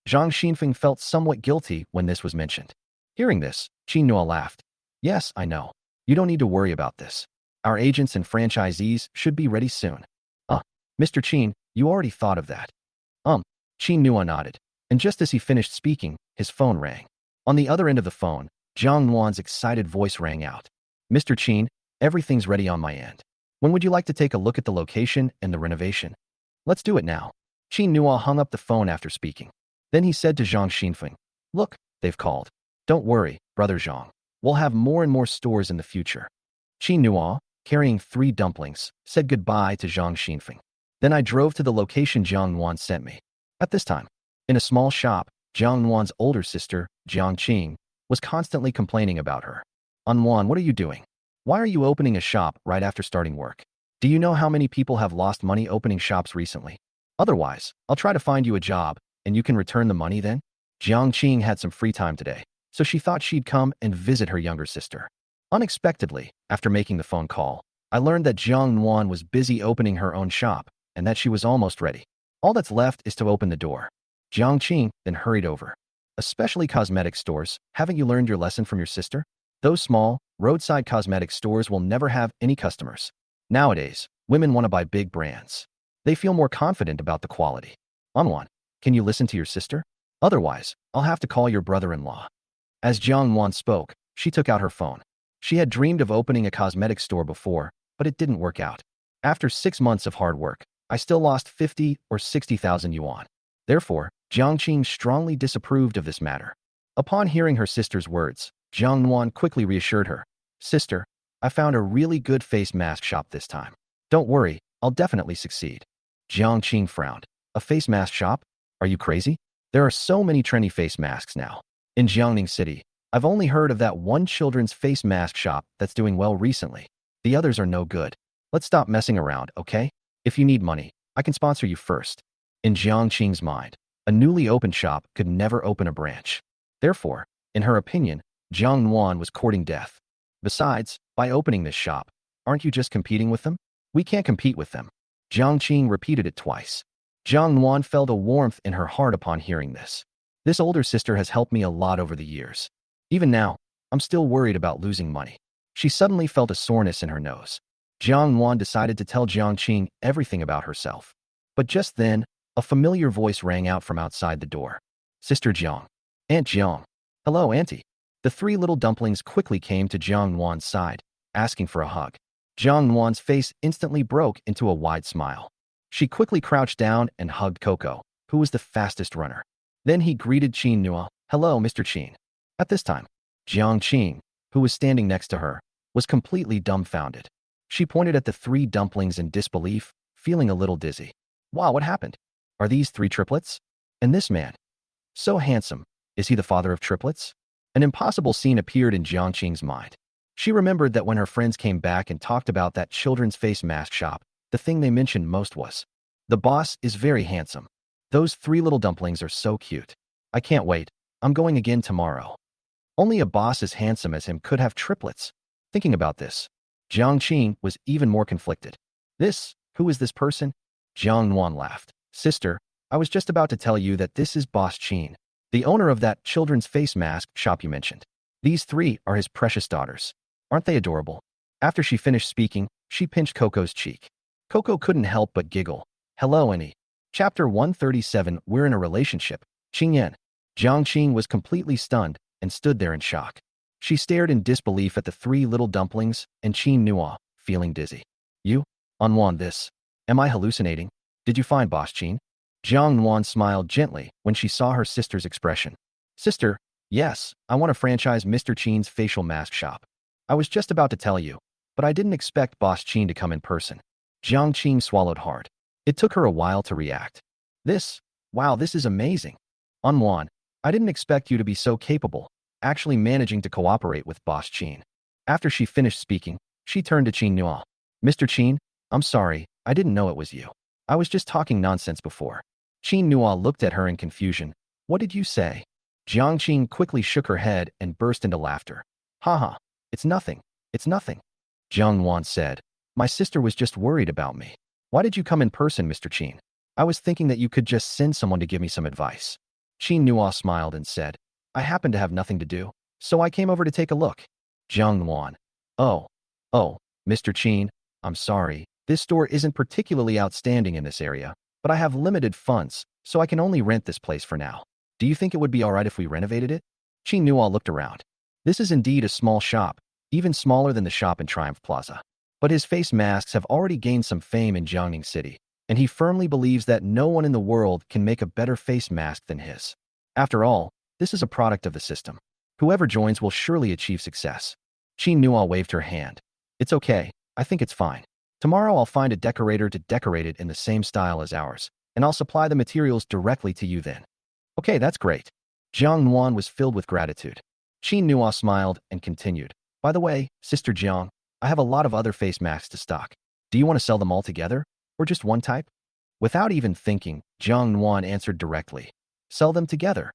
Zhang Xinfeng felt somewhat guilty when this was mentioned. Hearing this, Qin Nuo laughed. Yes, I know. You don't need to worry about this. Our agents and franchisees should be ready soon. Mr. Qin, you already thought of that. Qin Nuo nodded, and just as he finished speaking, his phone rang. On the other end of the phone, Jiang Nuan's excited voice rang out. Mr. Qin, everything's ready on my end. When would you like to take a look at the location and the renovation? Let's do it now. Qin Nuo hung up the phone after speaking. Then he said to Zhang Xinfeng, Look, they've called. Don't worry, Brother Zhang. We'll have more and more stores in the future. Qin Nuo, carrying 3 dumplings, said goodbye to Zhang Xinfeng. Then I drove to the location Jiang Nuan sent me. At this time, in a small shop, Jiang Nuan's older sister, Jiang Qing, was constantly complaining about her. Nuan, what are you doing? Why are you opening a shop right after starting work? Do you know how many people have lost money opening shops recently? Otherwise, I'll try to find you a job, and you can return the money then? Jiang Qing had some free time today, so she thought she'd come and visit her younger sister. Unexpectedly, after making the phone call, I learned that Jiang Nuan was busy opening her own shop, and that she was almost ready. All that's left is to open the door. Jiang Qing then hurried over. Especially cosmetic stores, haven't you learned your lesson from your sister? Those small, roadside cosmetic stores will never have any customers. Nowadays, women want to buy big brands. They feel more confident about the quality. Anwan, can you listen to your sister? Otherwise, I'll have to call your brother-in-law. As Jiang Nuan spoke, she took out her phone. She had dreamed of opening a cosmetic store before, but it didn't work out. After 6 months of hard work, I still lost 50 or 60,000 yuan. Therefore, Jiang Qing strongly disapproved of this matter. Upon hearing her sister's words, Jiang Nuan quickly reassured her. Sister, I found a really good face mask shop this time. Don't worry, I'll definitely succeed. Jiang Qing frowned. A face mask shop? Are you crazy? There are so many trendy face masks now. In Jiangning City, I've only heard of that one children's face mask shop that's doing well recently. The others are no good. Let's stop messing around, okay? If you need money, I can sponsor you first. In Jiang Qing's mind, a newly opened shop could never open a branch. Therefore, in her opinion, Jiang Nuan was courting death. Besides, by opening this shop, aren't you just competing with them? We can't compete with them. Jiang Qing repeated it twice. Jiang Nuan felt a warmth in her heart upon hearing this. This older sister has helped me a lot over the years. Even now, I'm still worried about losing money. She suddenly felt a soreness in her nose. Jiang Nuan decided to tell Jiang Qing everything about herself. But just then, a familiar voice rang out from outside the door. Sister Jiang. Aunt Jiang. Hello, Auntie. The three little dumplings quickly came to Jiang Nuan's side, asking for a hug. Jiang Nuan's face instantly broke into a wide smile. She quickly crouched down and hugged Coco, who was the fastest runner. Then he greeted Qin Nua. Hello, Mr. Qin. At this time, Jiang Qing, who was standing next to her, was completely dumbfounded. She pointed at the three dumplings in disbelief, feeling a little dizzy. Wow, what happened? Are these three triplets? And this man? So handsome. Is he the father of triplets? An impossible scene appeared in Jiang Qing's mind. She remembered that when her friends came back and talked about that children's face mask shop, the thing they mentioned most was, the boss is very handsome. Those three little dumplings are so cute. I can't wait. I'm going again tomorrow. Only a boss as handsome as him could have triplets. Thinking about this, Jiang Qing was even more conflicted. Who is this person? Jiang Nuan laughed. Sister, I was just about to tell you that this is Boss Qin, the owner of that children's face mask shop you mentioned. These three are his precious daughters. Aren't they adorable? After she finished speaking, she pinched Coco's cheek. Coco couldn't help but giggle. Hello, Annie. Chapter 137, We're in a Relationship. Qingyan. Jiang Qing was completely stunned and stood there in shock. She stared in disbelief at the three little dumplings and Qin Nua, feeling dizzy. You? Anwan this. Am I hallucinating? Did you find Boss Qin? Jiang Nuan smiled gently when she saw her sister's expression. Sister, yes, I want to franchise Mr. Qin's facial mask shop. I was just about to tell you, but I didn't expect Boss Qin to come in person. Jiang Qing swallowed hard. It took her a while to react. Wow, this is amazing. Anwan, I didn't expect you to be so capable, actually managing to cooperate with Boss Qin. After she finished speaking, she turned to Qin Nua. Mr. Qin, I'm sorry, I didn't know it was you. I was just talking nonsense before. Qin Nua looked at her in confusion. What did you say? Jiang Qing quickly shook her head and burst into laughter. Haha, it's nothing. It's nothing. Jiang Nuan said, my sister was just worried about me. Why did you come in person, Mr. Qin? I was thinking that you could just send someone to give me some advice. Qin Nua smiled and said, I happen to have nothing to do, so I came over to take a look. Jiang Nuan. Oh, Mr. Qin, I'm sorry. This store isn't particularly outstanding in this area, but I have limited funds, so I can only rent this place for now. Do you think it would be alright if we renovated it? Qin Nua looked around. This is indeed a small shop, even smaller than the shop in Triumph Plaza. But his face masks have already gained some fame in Jiangning City, and he firmly believes that no one in the world can make a better face mask than his. After all, this is a product of the system. Whoever joins will surely achieve success. Qin Nua waved her hand. It's okay, I think it's fine. Tomorrow I'll find a decorator to decorate it in the same style as ours, and I'll supply the materials directly to you then. Okay, that's great. Jiang Nuan was filled with gratitude. Qin Nua smiled and continued. By the way, Sister Jiang, I have a lot of other face masks to stock. Do you want to sell them all together, or just one type? Without even thinking, Jiang Nuan answered directly. Sell them together.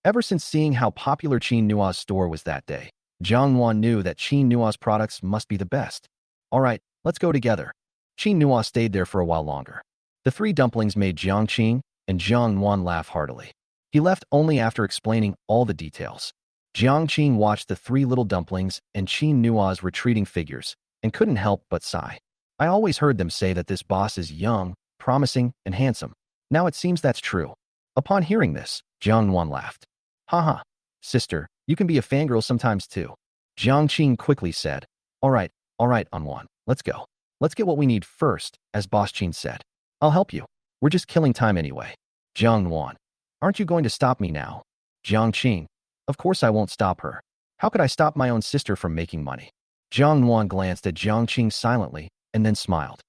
Ever since seeing how popular Qin Nua's store was that day, Jiang Nuan knew that Qin Nua's products must be the best. All right, let's go together. Qin Nua stayed there for a while longer. The three dumplings made Jiang Qing and Jiang Nuan laugh heartily. He left only after explaining all the details. Jiang Qing watched the three little dumplings and Qin Nua's retreating figures and couldn't help but sigh. I always heard them say that this boss is young, promising, and handsome. Now it seems that's true. Upon hearing this, Jiang Nuan laughed. Haha, sister, you can be a fangirl sometimes too. Jiang Qing quickly said. All right, Anwan, let's go. Let's get what we need first, as Boss Qin said. I'll help you. We're just killing time anyway. Jiang Nuan. Aren't you going to stop me now? Jiang Qing. Of course I won't stop her. How could I stop my own sister from making money? Jiang Nuan glanced at Jiang Qing silently and then smiled.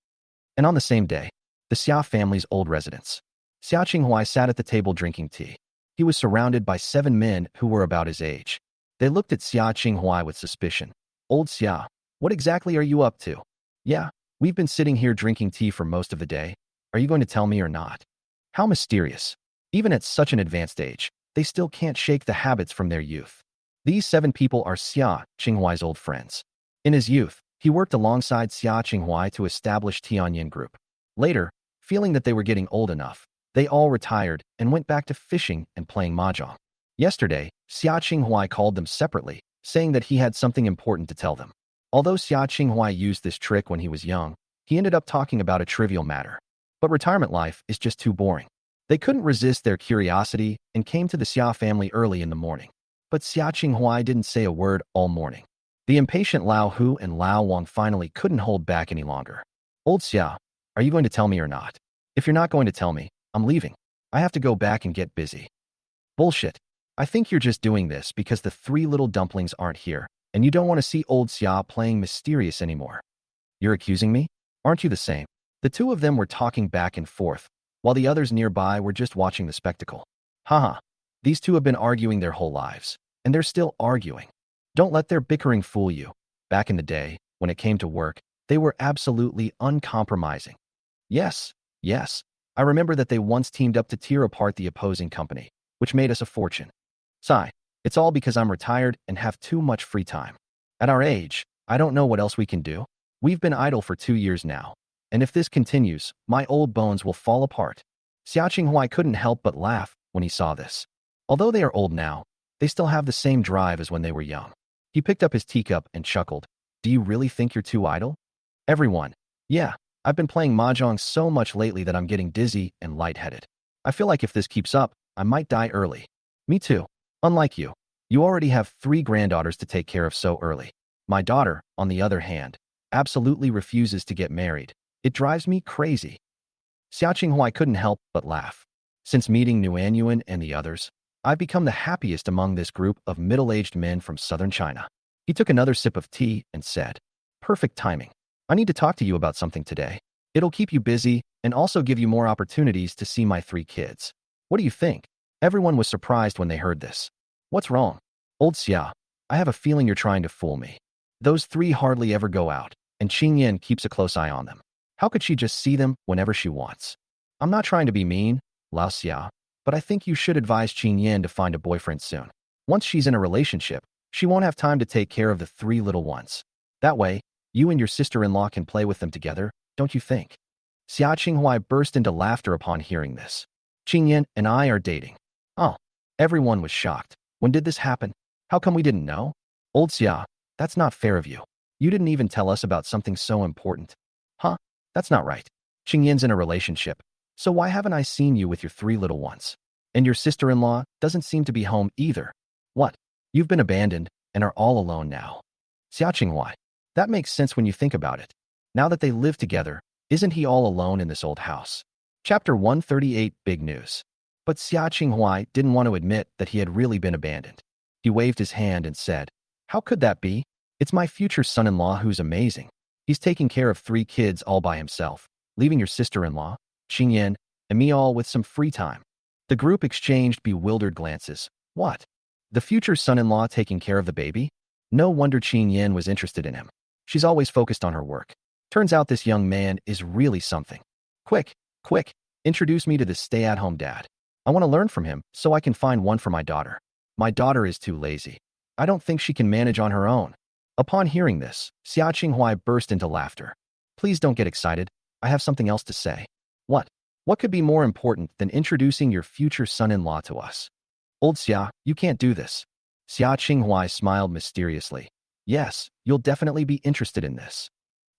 And on the same day, the Xia family's old residence. Xia Qinghuai sat at the table drinking tea. He was surrounded by 7 men who were about his age. They looked at Xia Qinghuai with suspicion. Old Xia, what exactly are you up to? Yeah, we've been sitting here drinking tea for most of the day. Are you going to tell me or not? How mysterious. Even at such an advanced age, they still can't shake the habits from their youth. These 7 people are Xia Qinghuai's old friends. In his youth, he worked alongside Xia Qinghuai to establish Tianyin Group. Later, feeling that they were getting old enough, they all retired and went back to fishing and playing mahjong. Yesterday, Xia Qinghuai called them separately, saying that he had something important to tell them. Although Xia Qinghuai used this trick when he was young, he ended up talking about a trivial matter. But retirement life is just too boring. They couldn't resist their curiosity and came to the Xia family early in the morning. But Xia Qinghuai didn't say a word all morning. The impatient Lao Hu and Lao Wang finally couldn't hold back any longer. Old Xia, are you going to tell me or not? If you're not going to tell me, I'm leaving. I have to go back and get busy. Bullshit. I think you're just doing this because the 3 little dumplings aren't here, and you don't want to see old Xia playing mysterious anymore. You're accusing me? Aren't you the same? The 2 of them were talking back and forth, while the others nearby were just watching the spectacle. Haha, these 2 have been arguing their whole lives, and they're still arguing. Don't let their bickering fool you. Back in the day, when it came to work, they were absolutely uncompromising. Yes, I remember that they once teamed up to tear apart the opposing company, which made us a fortune. Sigh, it's all because I'm retired and have too much free time. At our age, I don't know what else we can do. We've been idle for 2 years now, and if this continues, my old bones will fall apart. Xia Qinghuai couldn't help but laugh when he saw this. Although they are old now, they still have the same drive as when they were young. He picked up his teacup and chuckled. Do you really think you're too idle? Everyone. Yeah, I've been playing mahjong so much lately that I'm getting dizzy and lightheaded. I feel like if this keeps up, I might die early. Me too. Unlike you. You already have 3 granddaughters to take care of so early. My daughter, on the other hand, absolutely refuses to get married. It drives me crazy. Xia Qinghuai couldn't help but laugh. Since meeting Nuanyuan and the others, I've become the happiest among this group of middle-aged men from southern China. He took another sip of tea and said, Perfect timing. I need to talk to you about something today. It'll keep you busy and also give you more opportunities to see my 3 kids. What do you think? Everyone was surprised when they heard this. What's wrong? Old Xia, I have a feeling you're trying to fool me. Those 3 hardly ever go out, and Qing Yin keeps a close eye on them. How could she just see them whenever she wants? I'm not trying to be mean, Lao Xia, but I think you should advise Qing Yin to find a boyfriend soon. Once she's in a relationship, she won't have time to take care of the 3 little ones. That way, you and your sister-in-law can play with them together, don't you think? Xia Qinghuai burst into laughter upon hearing this. Qing Yin and I are dating. Oh, everyone was shocked. When did this happen? How come we didn't know? Old Xia, that's not fair of you. You didn't even tell us about something so important. Huh? That's not right. Qing Yin's in a relationship, so why haven't I seen you with your 3 little ones? And your sister-in-law doesn't seem to be home either. What? You've been abandoned and are all alone now. Xia Qinghuai, that makes sense when you think about it. Now that they live together, isn't he all alone in this old house? Chapter 138, Big News. But Xia Qinghuai didn't want to admit that he had really been abandoned. He waved his hand and said, How could that be? It's my future son-in-law who's amazing. He's taking care of 3 kids all by himself, leaving your sister-in-law, Qing Yin, and me all with some free time. The group exchanged bewildered glances. What? The future son-in-law taking care of the baby? No wonder Qing Yin was interested in him. She's always focused on her work. Turns out this young man is really something. Quick, quick, introduce me to this stay-at-home dad. I want to learn from him so I can find one for my daughter. My daughter is too lazy. I don't think she can manage on her own. Upon hearing this, Xia Qinghuai burst into laughter. Please don't get excited. I have something else to say. What? What could be more important than introducing your future son-in-law to us? Old Xia, you can't do this. Xia Qinghuai smiled mysteriously. Yes, you'll definitely be interested in this.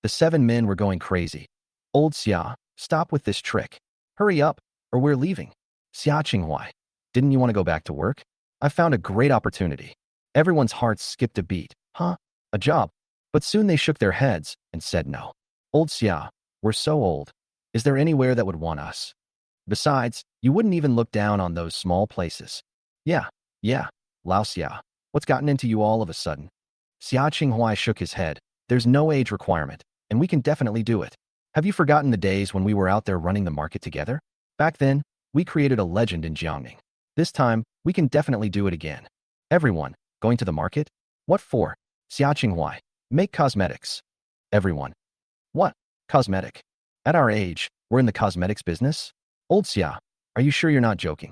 The 7 men were going crazy. Old Xia, stop with this trick. Hurry up, or we're leaving. Xia Qinghuai, didn't you want to go back to work? I found a great opportunity. Everyone's hearts skipped a beat. Huh? A job? But soon they shook their heads and said no. Old Xia, we're so old. Is there anywhere that would want us? Besides, you wouldn't even look down on those small places. Yeah, Lao Xia, what's gotten into you all of a sudden? Xia Qinghuai shook his head. There's no age requirement, and we can definitely do it. Have you forgotten the days when we were out there running the market together? Back then, we created a legend in Jiangning. This time, we can definitely do it again. Everyone, going to the market? What for? Xia Qinghuai, make cosmetics. Everyone. What? Cosmetic? At our age, we're in the cosmetics business? Old Xia, are you sure you're not joking?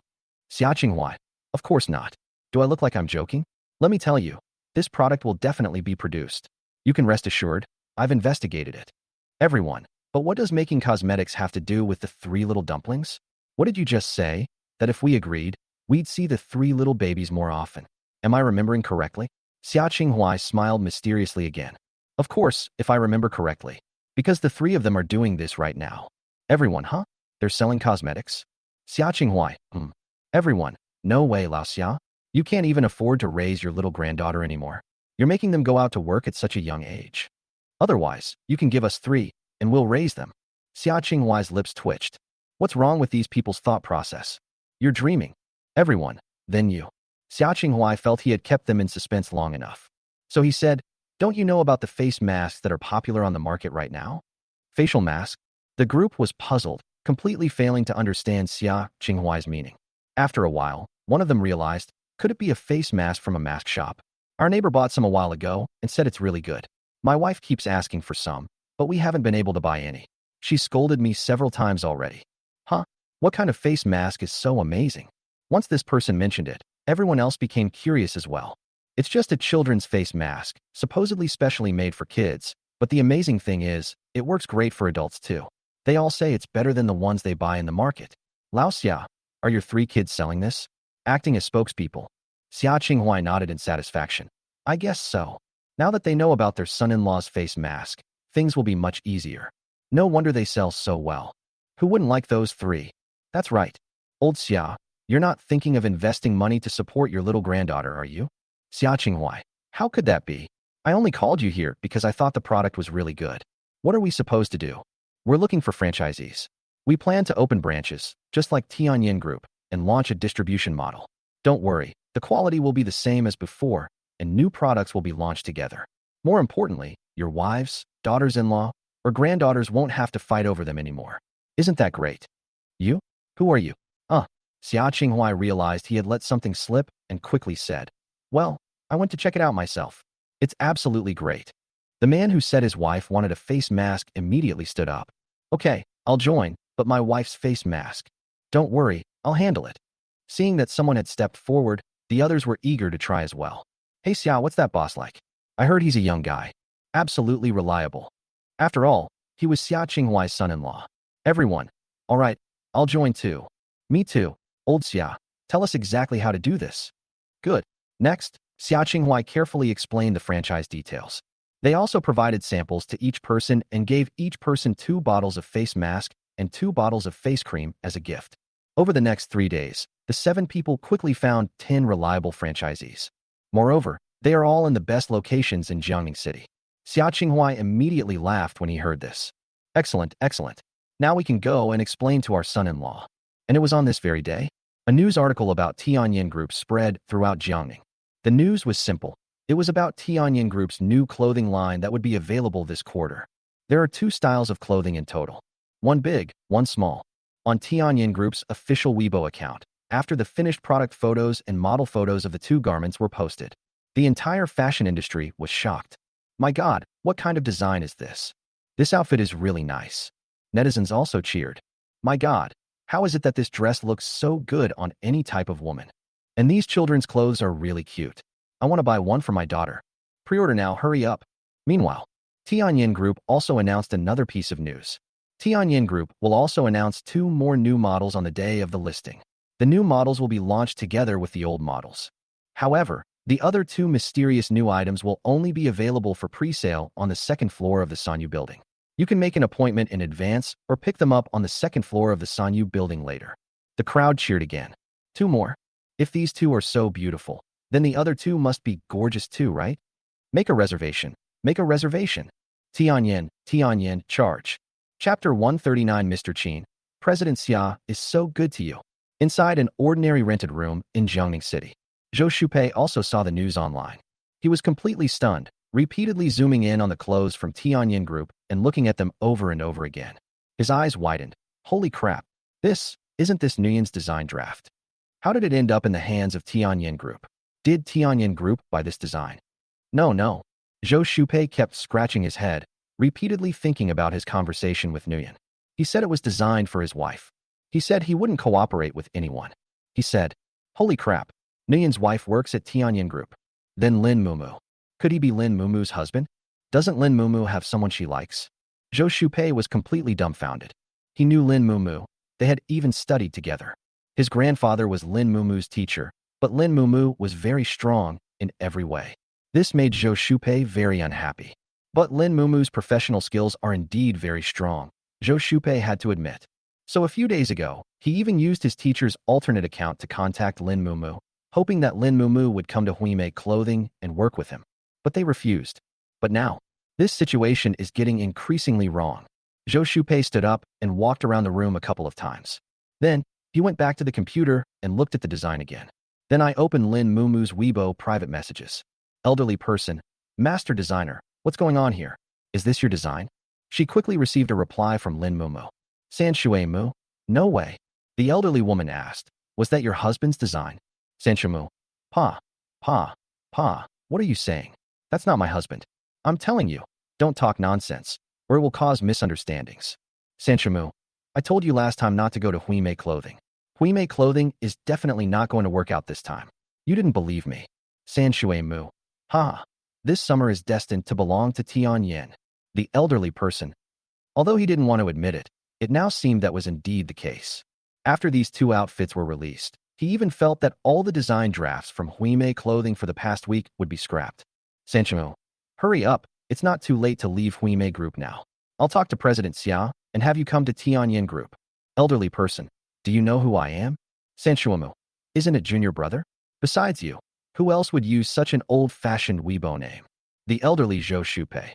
Xia Qinghuai, of course not. Do I look like I'm joking? Let me tell you, this product will definitely be produced. You can rest assured, I've investigated it. Everyone, but what does making cosmetics have to do with the 3 little dumplings? What did you just say? That if we agreed, we'd see the 3 little babies more often. Am I remembering correctly? Xia Qinghuai smiled mysteriously again. Of course, if I remember correctly. Because the 3 of them are doing this right now. Everyone, huh? They're selling cosmetics? Xia Qinghuai, Everyone, no way, Lao Xia. You can't even afford to raise your little granddaughter anymore. You're making them go out to work at such a young age. Otherwise, you can give us 3, and we'll raise them. Xia Qinghuai's lips twitched. What's wrong with these people's thought process? You're dreaming. Everyone, then you. Xia Qinghuai felt he had kept them in suspense long enough. So he said, don't you know about the face masks that are popular on the market right now? Facial mask? The group was puzzled, completely failing to understand Xia Qinghuai's meaning. After a while, one of them realized, could it be a face mask from a mask shop? Our neighbor bought some a while ago and said it's really good. My wife keeps asking for some, but we haven't been able to buy any. She scolded me several times already. Huh? What kind of face mask is so amazing? Once this person mentioned it, everyone else became curious as well. It's just a children's face mask, supposedly specially made for kids, but the amazing thing is, it works great for adults too. They all say it's better than the ones they buy in the market. Lao Xia, are your 3 kids selling this? Acting as spokespeople. Xia Qinghuai nodded in satisfaction. I guess so. Now that they know about their son-in-law's face mask, things will be much easier. No wonder they sell so well. Who wouldn't like those 3? That's right. Old Xia, you're not thinking of investing money to support your little granddaughter, are you? Xia Qinghuai, how could that be? I only called you here because I thought the product was really good. What are we supposed to do? We're looking for franchisees. We plan to open branches, just like Tianyin Group, and launch a distribution model. Don't worry, the quality will be the same as before, and new products will be launched together. More importantly, your wives, daughters-in-law, or granddaughters won't have to fight over them anymore. Isn't that great? You? Who are you? Xia Qinghuai realized he had let something slip and quickly said, well, I went to check it out myself. It's absolutely great. The man who said his wife wanted a face mask immediately stood up. Okay, I'll join, but my wife's face mask. Don't worry, I'll handle it. Seeing that someone had stepped forward, the others were eager to try as well. Hey Xia, what's that boss like? I heard he's a young guy. Absolutely reliable. After all, he was Xia Qinghuai's son-in-law. Everyone. All right, I'll join too. Me too. Old Xia, tell us exactly how to do this. Good. Next, Xia Qinghuai carefully explained the franchise details. They also provided samples to each person and gave each person 2 bottles of face mask and 2 bottles of face cream as a gift. Over the next 3 days, the 7 people quickly found 10 reliable franchisees. Moreover, they are all in the best locations in Jiangning City. Xia Qinghuai immediately laughed when he heard this. Excellent, excellent. Now we can go and explain to our son-in-law. And it was on this very day. A news article about Tianyin Group spread throughout Jiangning. The news was simple. It was about Tianyin Group's new clothing line that would be available this quarter. There are 2 styles of clothing in total. One big, one small. On Tianyin Group's official Weibo account, after the finished product photos and model photos of the 2 garments were posted, the entire fashion industry was shocked. My God, what kind of design is this? This outfit is really nice. Netizens also cheered. My God, how is it that this dress looks so good on any type of woman? And these children's clothes are really cute. I want to buy one for my daughter. Pre-order now, hurry up. Meanwhile, Tianyin Group also announced another piece of news. Tianyin Group will also announce 2 more new models on the day of the listing. The new models will be launched together with the old models. However, the other 2 mysterious new items will only be available for pre-sale on the 2nd floor of the Sanyu building. You can make an appointment in advance or pick them up on the 2nd floor of the Sanyu building later. The crowd cheered again. 2 more? If these 2 are so beautiful, then the other 2 must be gorgeous too, right? Make a reservation. Make a reservation. Tianyin, charge. Chapter 139. Mr. Qin, President Xia is so good to you. Inside an ordinary rented room in Jiangning City, Zhou Shupei also saw the news online. He was completely stunned, repeatedly zooming in on the clothes from Tianyin Group and looking at them over and over again. His eyes widened. Holy crap. Isn't this Nguyen's design draft? How did it end up in the hands of Tianyin Group? Did Tianyin Group buy this design? No. Zhou Shupei kept scratching his head, repeatedly thinking about his conversation with Nguyen. He said it was designed for his wife. He said he wouldn't cooperate with anyone. He said, holy crap, Nguyen's wife works at Tianyin Group. Then Lin Mumu. Could he be Lin Mumu's husband? Doesn't Lin Mumu have someone she likes? Zhou Shupei was completely dumbfounded. He knew Lin Mumu. They had even studied together. His grandfather was Lin Mumu's teacher, but Lin Mumu was very strong in every way. This made Zhou Shupei very unhappy. But Lin Mumu's professional skills are indeed very strong, Zhou Shupei had to admit. So a few days ago, he even used his teacher's alternate account to contact Lin Mumu, hoping that Lin Mumu would come to Huimei Clothing and work with him. But they refused. But now, this situation is getting increasingly wrong. Zhou Shupei stood up and walked around the room a couple of times. Then, he went back to the computer and looked at the design again. Then I opened Lin Mumu's Weibo private messages. Elderly person, master designer, what's going on here? Is this your design? She quickly received a reply from Lin Mumu. San Shui Mu? No way. The elderly woman asked, was that your husband's design? San Shui Mu. Pa, what are you saying? That's not my husband. I'm telling you, don't talk nonsense, or it will cause misunderstandings. San Shui Mu. I told you last time not to go to Huimei Clothing. Huimei Clothing is definitely not going to work out this time. You didn't believe me. San Shui Mu. This summer is destined to belong to Tianyin, the elderly person. Although he didn't want to admit it, it now seemed that was indeed the case. After these 2 outfits were released, he even felt that all the design drafts from Huimei Clothing for the past week would be scrapped. Sanchimu, hurry up, it's not too late to leave Huimei Group now. I'll talk to President Xia and have you come to Tianyin Group. Elderly person, do you know who I am? Sanshuamu, isn't it junior brother? Besides you, who else would use such an old-fashioned Weibo name? The elderly Zhou Shupei.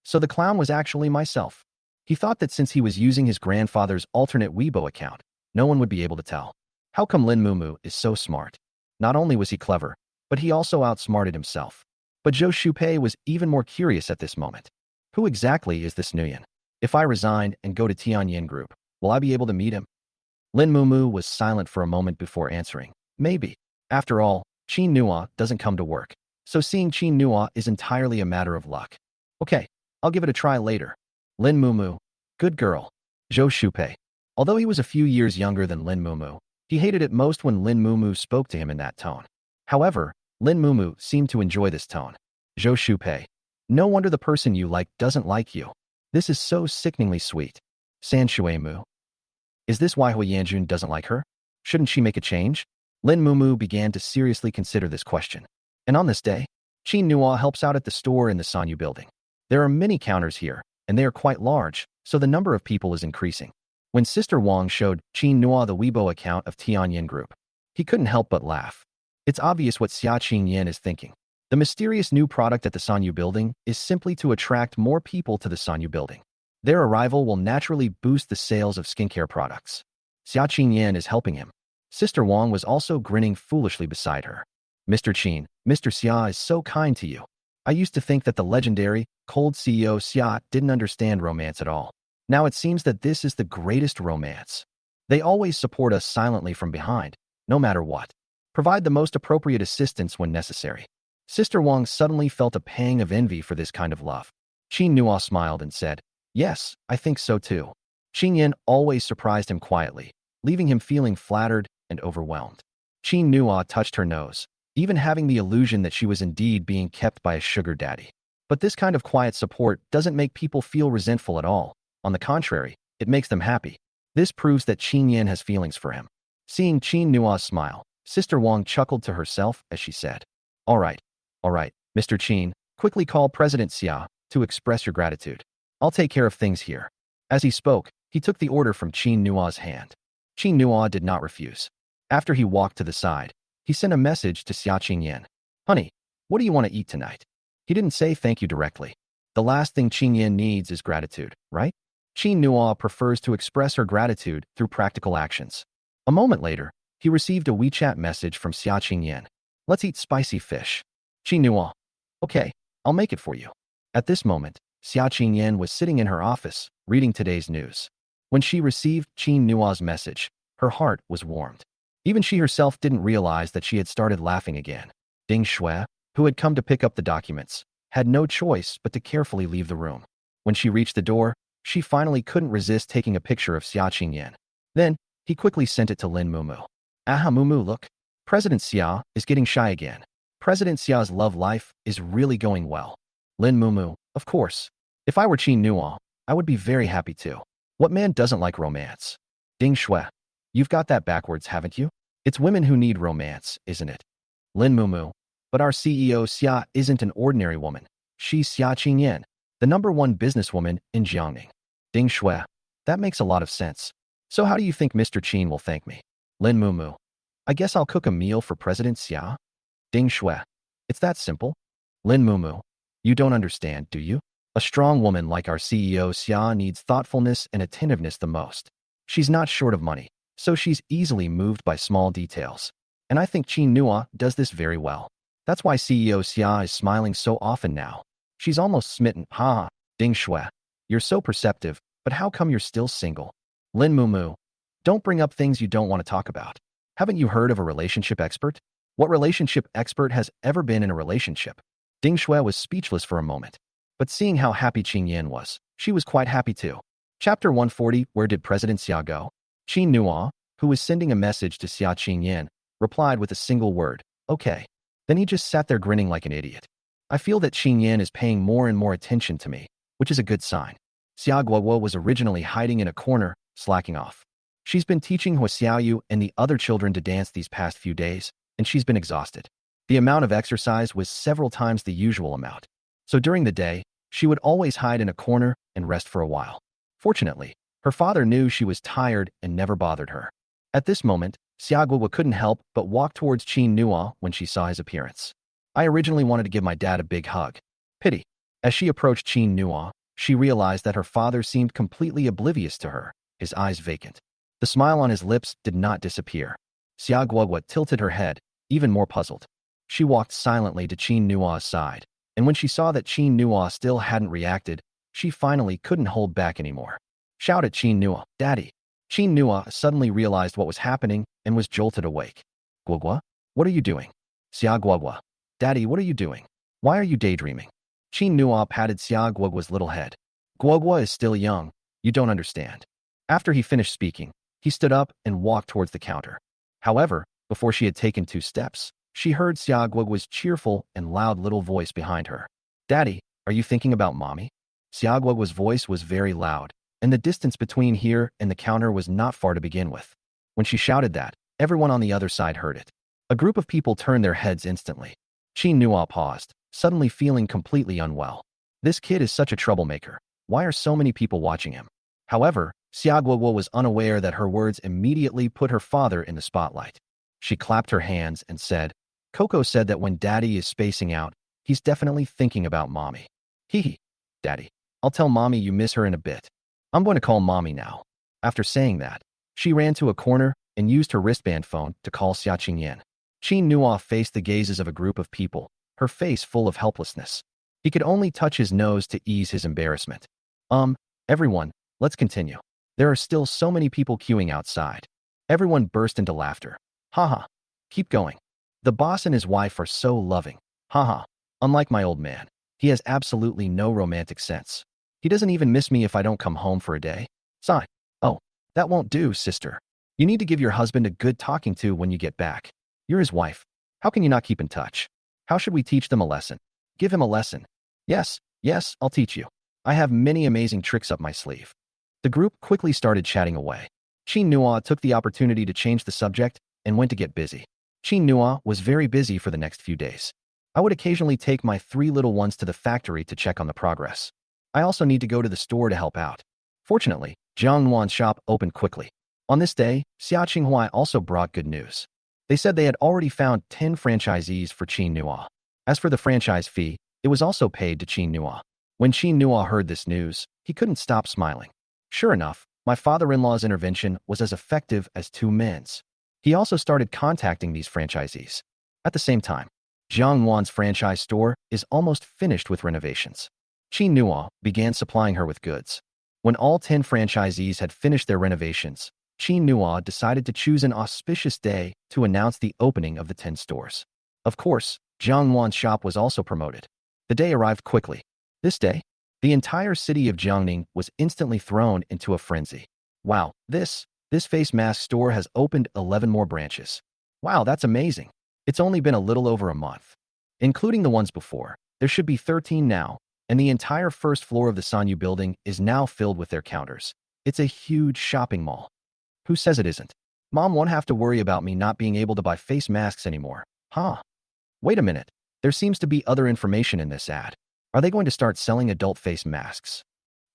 So the clown was actually myself. He thought that since he was using his grandfather's alternate Weibo account, no one would be able to tell. How come Lin Mumu is so smart? Not only was he clever, but he also outsmarted himself. But Zhou Shupei was even more curious at this moment. Who exactly is this Nguyen? If I resign and go to Tianyin Group, will I be able to meet him? Lin Mumu was silent for a moment before answering. Maybe. After all, Qin Nua doesn't come to work, so seeing Qin Nua is entirely a matter of luck. Okay, I'll give it a try later. Lin Mumu. Good girl. Zhou Shupei. Although he was a few years younger than Lin Mumu, he hated it most when Lin Mumu spoke to him in that tone. However, Lin Mumu seemed to enjoy this tone. Zhou Shupei. No wonder the person you like doesn't like you. This is so sickeningly sweet. San Shui Mu. Is this why Hui Yanjun doesn't like her? Shouldn't she make a change? Lin Mumu began to seriously consider this question. And on this day, Qin Nua helps out at the store in the Sanyu building. There are many counters here, and they are quite large, so the number of people is increasing. When Sister Wang showed Qin Nua the Weibo account of Tianyin Group, he couldn't help but laugh. It's obvious what Xia Qingyan is thinking. The mysterious new product at the Sanyu building is simply to attract more people to the Sanyu building. Their arrival will naturally boost the sales of skincare products. Xia Qingyan is helping him. Sister Wang was also grinning foolishly beside her. Mr. Qin, Mr. Xia is so kind to you. I used to think that the legendary, cold CEO Xia didn't understand romance at all. Now it seems that this is the greatest romance. They always support us silently from behind, no matter what. Provide the most appropriate assistance when necessary. Sister Wang suddenly felt a pang of envy for this kind of love. Qin Nua smiled and said, Yes, I think so too. Qin Yin always surprised him quietly, leaving him feeling flattered and overwhelmed. Qin Nua touched her nose, even having the illusion that she was indeed being kept by a sugar daddy. But this kind of quiet support doesn't make people feel resentful at all. On the contrary, it makes them happy. This proves that Qin Yin has feelings for him. Seeing Qin Nua's smile, Sister Wang chuckled to herself as she said, all right, Mr. Qin, quickly call President Xia to express your gratitude. I'll take care of things here. As he spoke, he took the order from Qin Nua's hand. Qin Nua did not refuse. After he walked to the side, he sent a message to Xia Qingyan. Honey, what do you want to eat tonight? He didn't say thank you directly. The last thing Qingyan needs is gratitude, right? Qin Nua prefers to express her gratitude through practical actions. A moment later, he received a WeChat message from Xia Qingyan. Let's eat spicy fish. Qin Nua. Okay, I'll make it for you. At this moment, Xia Qingyan was sitting in her office, reading today's news. When she received Qin Nua's message, her heart was warmed. Even she herself didn't realize that she had started laughing again. Ding Shui, who had come to pick up the documents, had no choice but to carefully leave the room. When she reached the door, she finally couldn't resist taking a picture of Xia Qingyan. Then, he quickly sent it to Lin Mumu. Aha Mumu, look. President Xia is getting shy again. President Xia's love life is really going well. Lin Mumu, of course. If I were Qin Nua, I would be very happy too. What man doesn't like romance? Ding Shui, you've got that backwards, haven't you? It's women who need romance, isn't it? Lin Mumu, but our CEO Xia isn't an ordinary woman. She's Xia Qingyan, the #1 businesswoman in Jiangning. Ding Shui, that makes a lot of sense. So how do you think Mr. Qin will thank me? Lin Mumu, I guess I'll cook a meal for President Xia. Ding Shui, it's that simple. Lin Mumu, you don't understand, do you? A strong woman like our CEO Xia needs thoughtfulness and attentiveness the most. She's not short of money, so she's easily moved by small details. And I think Qin Nua does this very well. That's why CEO Xia is smiling so often now. She's almost smitten. Ha! Ding Shui, you're so perceptive, but how come you're still single? Lin Mumu, don't bring up things you don't want to talk about. Haven't you heard of a relationship expert? What relationship expert has ever been in a relationship? Ding Shui was speechless for a moment. But seeing how happy Qin Yan was, she was quite happy too. Chapter 140, Where did President Xia go? Qin Nua, who was sending a message to Xia Qingyan, replied with a single word, okay. Then he just sat there grinning like an idiot. I feel that Qin Yan is paying more and more attention to me, which is a good sign. Xia Guoguo was originally hiding in a corner, slacking off. She's been teaching Hua Xiaoyu and the other children to dance these past few days, and she's been exhausted. The amount of exercise was several times the usual amount. So during the day, she would always hide in a corner and rest for a while. Fortunately, her father knew she was tired and never bothered her. At this moment, Xia Guoguo couldn't help but walk towards Qin Nua when she saw his appearance. I originally wanted to give my dad a big hug. Pity. As she approached Qin Nua, she realized that her father seemed completely oblivious to her, his eyes vacant. The smile on his lips did not disappear. Xia Guoguo tilted her head, even more puzzled. She walked silently to Qin Nua's side, and when she saw that Qin Nua still hadn't reacted, she finally couldn't hold back anymore. Shout at Qin Nua, Daddy. Qin Nua suddenly realized what was happening and was jolted awake. Guoguo, what are you doing? Xia Guoguo, Daddy, what are you doing? Why are you daydreaming? Qin Nua patted Xia Guoguo's little head. Guoguo is still young. You don't understand. After he finished speaking, he stood up and walked towards the counter. However, before she had taken 2 steps, she heard Xia Guoguo's cheerful and loud little voice behind her. Daddy, are you thinking about Mommy? Xia Guoguo's voice was very loud, and the distance between here and the counter was not far to begin with. When she shouted that, everyone on the other side heard it. A group of people turned their heads instantly. Qin Nua paused, suddenly feeling completely unwell. This kid is such a troublemaker. Why are so many people watching him? However, Xia Guoguo was unaware that her words immediately put her father in the spotlight. She clapped her hands and said, Coco said that when Daddy is spacing out, he's definitely thinking about Mommy. Hee, Daddy. I'll tell Mommy you miss her in a bit. I'm going to call Mommy now. After saying that, she ran to a corner and used her wristband phone to call Xia Qingyan. Qin Nua faced the gazes of a group of people, her face full of helplessness. He could only touch his nose to ease his embarrassment. Everyone, let's continue. There are still so many people queuing outside. Everyone burst into laughter. Haha, keep going. The boss and his wife are so loving. Haha, unlike my old man, he has absolutely no romantic sense. He doesn't even miss me if I don't come home for a day. Sigh. Oh, that won't do, sister. You need to give your husband a good talking to when you get back. You're his wife. How can you not keep in touch? How should we teach them a lesson? Give him a lesson. Yes, yes, I'll teach you. I have many amazing tricks up my sleeve. The group quickly started chatting away. Qin Nua took the opportunity to change the subject and went to get busy. Qin Nua was very busy for the next few days. I would occasionally take my 3 little ones to the factory to check on the progress. I also need to go to the store to help out. Fortunately, Jiang Nuan's shop opened quickly. On this day, Xia Qinghua also brought good news. They said they had already found 10 franchisees for Qin Nua. As for the franchise fee, it was also paid to Qin Nua. When Qin Nua heard this news, he couldn't stop smiling. Sure enough, my father-in-law's intervention was as effective as 2 men's. He also started contacting these franchisees. At the same time, Jiang Nuan's franchise store is almost finished with renovations. Qin Nua began supplying her with goods. When all 10 franchisees had finished their renovations, Qin Nua decided to choose an auspicious day to announce the opening of the 10 stores. Of course, Jiang Nuan's shop was also promoted. The day arrived quickly. This day, the entire city of Jiangning was instantly thrown into a frenzy. Wow, this face mask store has opened 11 more branches. Wow, that's amazing. It's only been a little over a month. Including the ones before, there should be 13 now, and the entire first floor of the Sanyu building is now filled with their counters. It's a huge shopping mall. Who says it isn't? Mom won't have to worry about me not being able to buy face masks anymore. Huh? Wait a minute. There seems to be other information in this ad. Are they going to start selling adult face masks?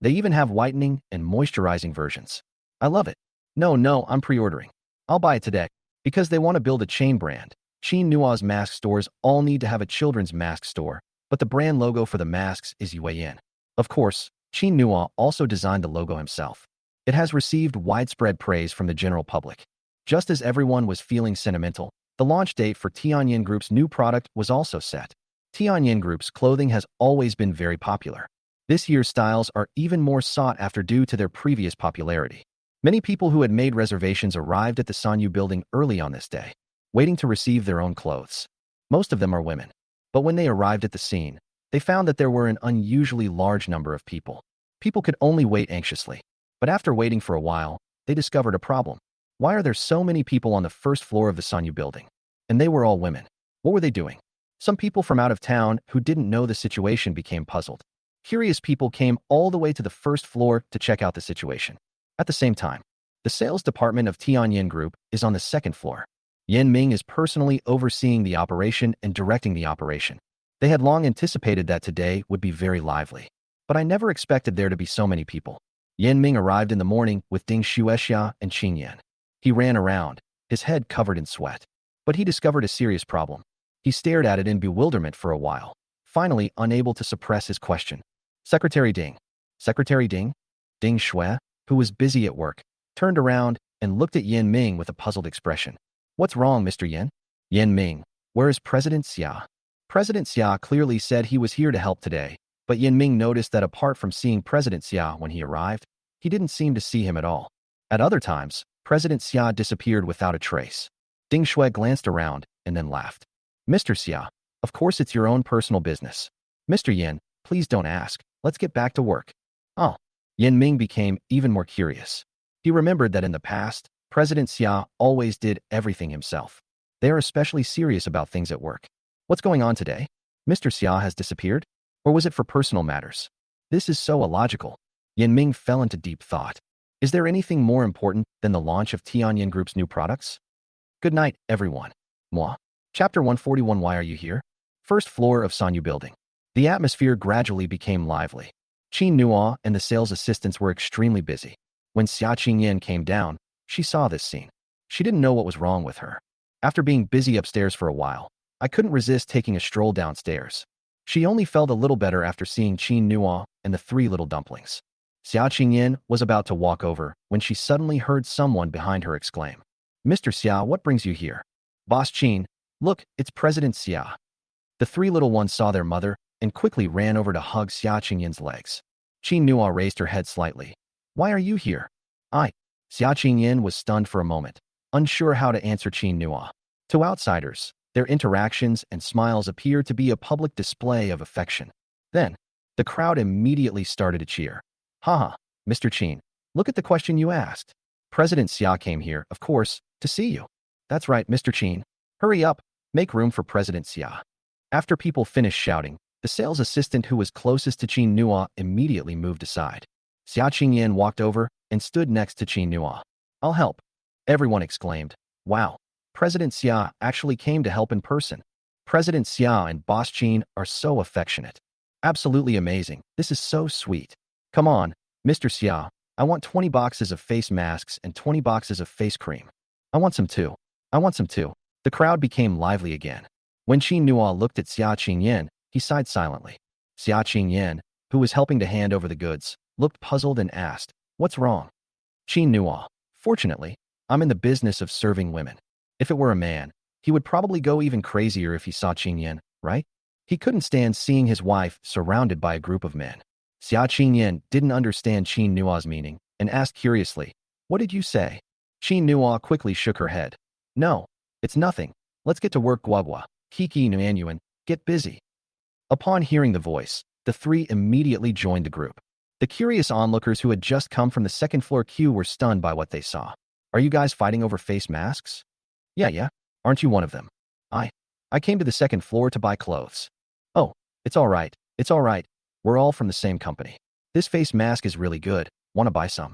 They even have whitening and moisturizing versions. I love it. No, I'm pre-ordering. I'll buy it today. Because they want to build a chain brand. Qin Nua's mask stores all need to have a children's mask store, but the brand logo for the masks is Yuan. Of course, Qin Nua also designed the logo himself. It has received widespread praise from the general public. Just as everyone was feeling sentimental, the launch date for Tianyin Group's new product was also set. Tianyin Group's clothing has always been very popular. This year's styles are even more sought after due to their previous popularity. Many people who had made reservations arrived at the Sanyu building early on this day, waiting to receive their own clothes. Most of them are women. But when they arrived at the scene, they found that there were an unusually large number of people. People could only wait anxiously. But after waiting for a while, they discovered a problem. Why are there so many people on the first floor of the Sanyu building? And they were all women. What were they doing? Some people from out of town who didn't know the situation became puzzled. Curious people came all the way to the first floor to check out the situation. At the same time, the sales department of Tianyin Group is on the second floor. Yan Ming is personally overseeing the operation and directing the operation. They had long anticipated that today would be very lively. But I never expected there to be so many people. Yan Ming arrived in the morning with Ding Shuexia and Qin Yan. He ran around, his head covered in sweat. But he discovered a serious problem. He stared at it in bewilderment for a while, finally unable to suppress his question. Secretary Ding. Secretary Ding? Ding Shui, who was busy at work, turned around and looked at Yan Ming with a puzzled expression. What's wrong, Mr. Yan? Yan Ming, where is President Xia? President Xia clearly said he was here to help today, but Yan Ming noticed that apart from seeing President Xia when he arrived, he didn't seem to see him at all. At other times, President Xia disappeared without a trace. Ding Shui glanced around and then laughed. Mr. Xia, of course it's your own personal business. Mr. Yan, please don't ask. Let's get back to work. Oh. Yan Ming became even more curious. He remembered that in the past, President Xia always did everything himself. They are especially serious about things at work. What's going on today? Mr. Xia has disappeared? Or was it for personal matters? This is so illogical. Yan Ming fell into deep thought. Is there anything more important than the launch of Tianyin Group's new products? Good night, everyone. Moi. Chapter 141. Why are you here? First floor of Sanyu building. The atmosphere gradually became lively. Qin Nua and the sales assistants were extremely busy. When Xia Qingyan came down, she saw this scene. She didn't know what was wrong with her. After being busy upstairs for a while, I couldn't resist taking a stroll downstairs. She only felt a little better after seeing Qin Nua and the 3 little dumplings. Xia Qingyan was about to walk over when she suddenly heard someone behind her exclaim, Mr. Xia, what brings you here? Boss Qin, look, it's President Xia. The 3 little ones saw their mother and quickly ran over to hug Xia Qingyan's legs. Qin Nua raised her head slightly. Why are you here? Xia Qingyan was stunned for a moment, unsure how to answer Qin Nua. To outsiders, their interactions and smiles appeared to be a public display of affection. Then, The crowd immediately started to cheer. Haha, Mr. Chin, look at the question you asked. President Xia came here, of course, to see you. That's right, Mr. Chin. Hurry up, make room for President Xia. After people finished shouting, the sales assistant who was closest to Qin Nua immediately moved aside. Xia Qingyan walked over and stood next to Qin Nua. I'll help. Everyone exclaimed. Wow, President Xia actually came to help in person. President Xia and Boss Qin are so affectionate. Absolutely amazing. This is so sweet. Come on, Mr. Xia. I want 20 boxes of face masks and 20 boxes of face cream. I want some too. I want some too. The crowd became lively again. When Qin Nua looked at Xia Qingyan, he sighed silently. Xia Qingyan, who was helping to hand over the goods, looked puzzled and asked, What's wrong? Qin Nua, fortunately, I'm in the business of serving women. If it were a man, he would probably go even crazier if he saw Qingyan, right? He couldn't stand seeing his wife surrounded by a group of men. Xia Qingyan didn't understand Qin Nua's meaning and asked curiously, What did you say? Qin Nua quickly shook her head. No, it's nothing. Let's get to work, Guagua. Kiki Nuanyuan, get busy. Upon hearing the voice, the three immediately joined the group. The curious onlookers who had just come from the second floor queue were stunned by what they saw. Are you guys fighting over face masks? Yeah. Aren't you one of them? I came to the second floor to buy clothes. Oh, it's all right. It's all right. We're all from the same company. This face mask is really good. Want to buy some?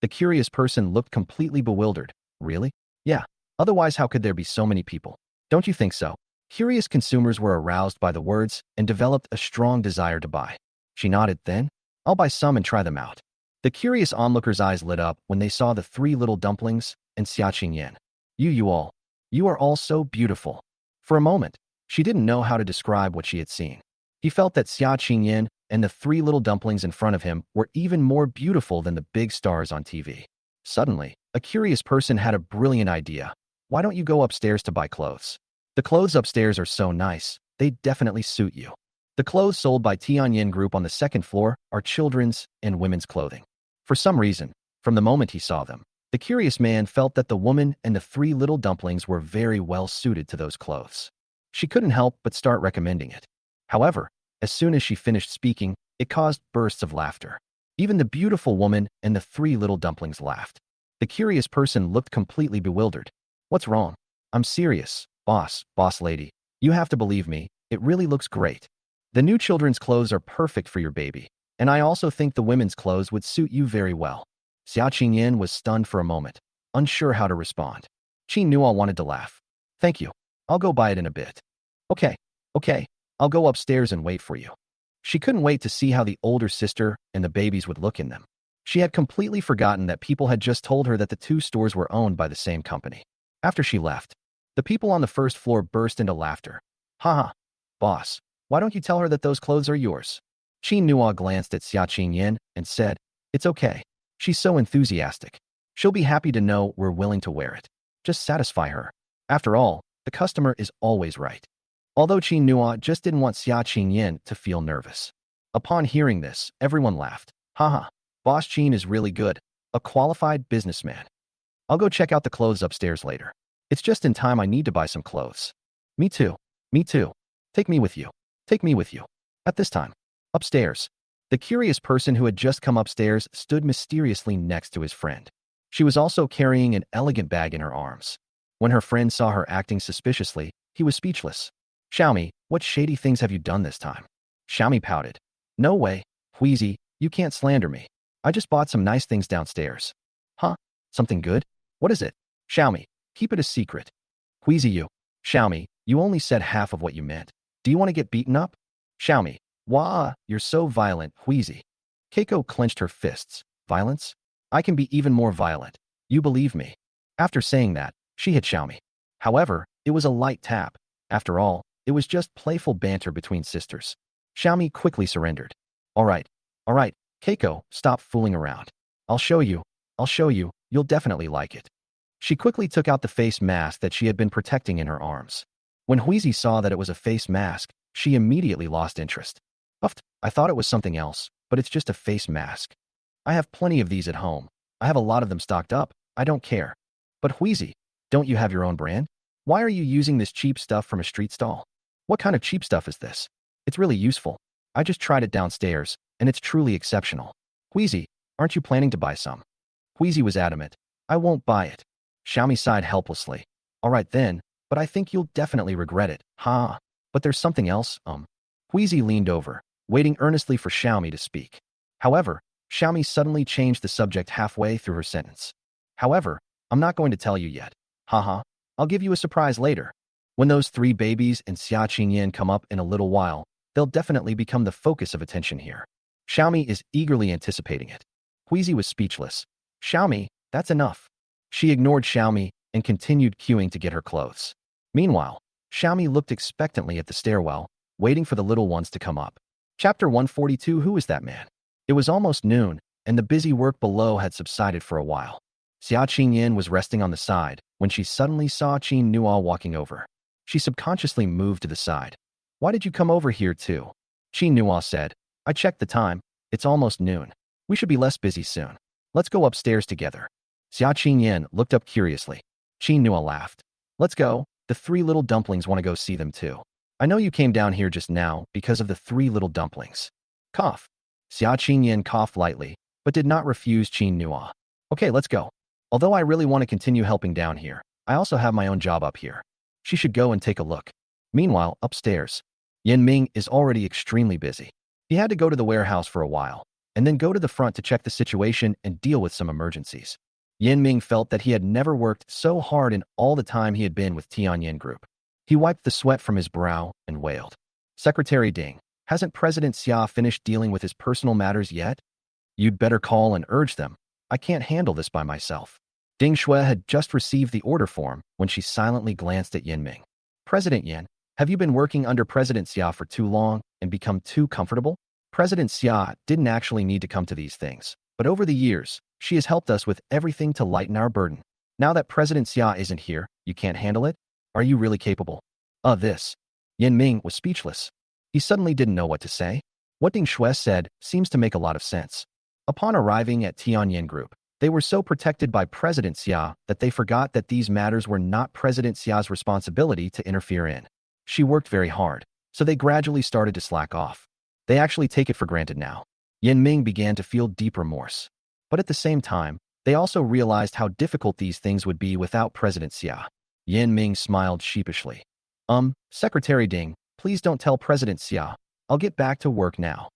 The curious person looked completely bewildered. Really? Yeah. Otherwise, how could there be so many people? Don't you think so? Curious consumers were aroused by the words and developed a strong desire to buy. She nodded. Then, I'll buy some and try them out. The curious onlookers' eyes lit up when they saw the three little dumplings and Xia Qingyan. You are all so beautiful. For a moment, she didn't know how to describe what she had seen. He felt that Xia Qingyan and the three little dumplings in front of him were even more beautiful than the big stars on TV. Suddenly, a curious person had a brilliant idea. Why don't you go upstairs to buy clothes? The clothes upstairs are so nice, they definitely suit you. The clothes sold by Tianyin Group on the second floor are children's and women's clothing. For some reason, from the moment he saw them, the curious man felt that the woman and the three little dumplings were very well suited to those clothes. She couldn't help but start recommending it. However, as soon as she finished speaking, it caused bursts of laughter. Even the beautiful woman and the three little dumplings laughed. The curious person looked completely bewildered. What's wrong? I'm serious, boss lady. You have to believe me, it really looks great. The new children's clothes are perfect for your baby, and I also think the women's clothes would suit you very well. Xia Qingyan was stunned for a moment, unsure how to respond. Qin Nua wanted to laugh. Thank you. I'll go buy it in a bit. Okay. I'll go upstairs and wait for you. She couldn't wait to see how the older sister and the babies would look in them. She had completely forgotten that people had just told her that the two stores were owned by the same company. After she left, the people on the first floor burst into laughter. Haha, boss, why don't you tell her that those clothes are yours? Qin Nua glanced at Xia Qingyan and said, It's okay. She's so enthusiastic. She'll be happy to know we're willing to wear it. Just satisfy her. After all, the customer is always right. Although Qin Nua just didn't want Xia Qingyan to feel nervous. Upon hearing this, everyone laughed. Haha, Boss Qin is really good. A qualified businessman. I'll go check out the clothes upstairs later. It's just in time I need to buy some clothes. Me too. Take me with you. At this time, upstairs, the curious person who had just come upstairs stood mysteriously next to his friend. She was also carrying an elegant bag in her arms. When her friend saw her acting suspiciously, he was speechless. Xiaomi, what shady things have you done this time? Xiaomi pouted. No way, Huizi, you can't slander me. I just bought some nice things downstairs. Huh? Something good? What is it? Xiaomi, keep it a secret. Huizi, Xiaomi, you only said half of what you meant. Do you want to get beaten up? Xiaomi, wah, you're so violent, Huizi. Keiko clenched her fists. Violence? I can be even more violent. You believe me. After saying that, she hit Xiaomi. However, it was a light tap. After all, it was just playful banter between sisters. Xiaomi quickly surrendered. All right, Keiko, stop fooling around. I'll show you, you'll definitely like it. She quickly took out the face mask that she had been protecting in her arms. When Huizi saw that it was a face mask, she immediately lost interest. Uffed, I thought it was something else, but it's just a face mask. I have plenty of these at home. I have a lot of them stocked up. I don't care. But Huizi, don't you have your own brand? Why are you using this cheap stuff from a street stall? What kind of cheap stuff is this? It's really useful. I just tried it downstairs, and it's truly exceptional. Wheezy, aren't you planning to buy some? Wheezy was adamant. I won't buy it. Xiaomi sighed helplessly. All right then, but I think you'll definitely regret it. Ha. But there's something else, Wheezy leaned over, waiting earnestly for Xiaomi to speak. However, Xiaomi suddenly changed the subject halfway through her sentence. However, I'm not going to tell you yet. Haha, I'll give you a surprise later. When those 3 babies and Xia Qingyan come up in a little while, they'll definitely become the focus of attention here. Xiaomi is eagerly anticipating it. Wheezy was speechless. Xiaomi, that's enough. She ignored Xiaomi and continued queuing to get her clothes. Meanwhile, Xiaomi looked expectantly at the stairwell, waiting for the little ones to come up. Chapter 142. Who is that man? It was almost noon, and the busy work below had subsided for a while. Xia Qingyan was resting on the side when she suddenly saw Qin Nua walking over. She subconsciously moved to the side. Why did you come over here too? Qin Nua said. I checked the time. It's almost noon. We should be less busy soon. Let's go upstairs together. Xia Qingyan looked up curiously. Qin Nua laughed. Let's go. The 3 little dumplings want to go see them too. I know you came down here just now because of the 3 little dumplings. Cough. Xia Qingyan coughed lightly, but did not refuse Qin Nua. Okay, let's go. Although I really want to continue helping down here, I also have my own job up here. She should go and take a look. Meanwhile, upstairs, Yin Ming is already extremely busy. He had to go to the warehouse for a while, and then go to the front to check the situation and deal with some emergencies. Yin Ming felt that he had never worked so hard in all the time he had been with Tianyan Group. He wiped the sweat from his brow and wailed. Secretary Ding, hasn't President Xia finished dealing with his personal matters yet? You'd better call and urge them. I can't handle this by myself. Ding Shui had just received the order form when she silently glanced at Yin Ming. President Yin, have you been working under President Xia for too long and become too comfortable? President Xia didn't actually need to come to these things, but over the years, she has helped us with everything to lighten our burden. Now that President Xia isn't here, you can't handle it? Are you really capable? This. Yin Ming was speechless. He suddenly didn't know what to say. What Ding Shui said seems to make a lot of sense. Upon arriving at Tianyan Group, they were so protected by President Xia that they forgot that these matters were not President Xia's responsibility to interfere in. She worked very hard, so they gradually started to slack off. They actually take it for granted now. Yin Ming began to feel deep remorse. But at the same time, they also realized how difficult these things would be without President Xia. Yin Ming smiled sheepishly. Secretary Ding, please don't tell President Xia. I'll get back to work now.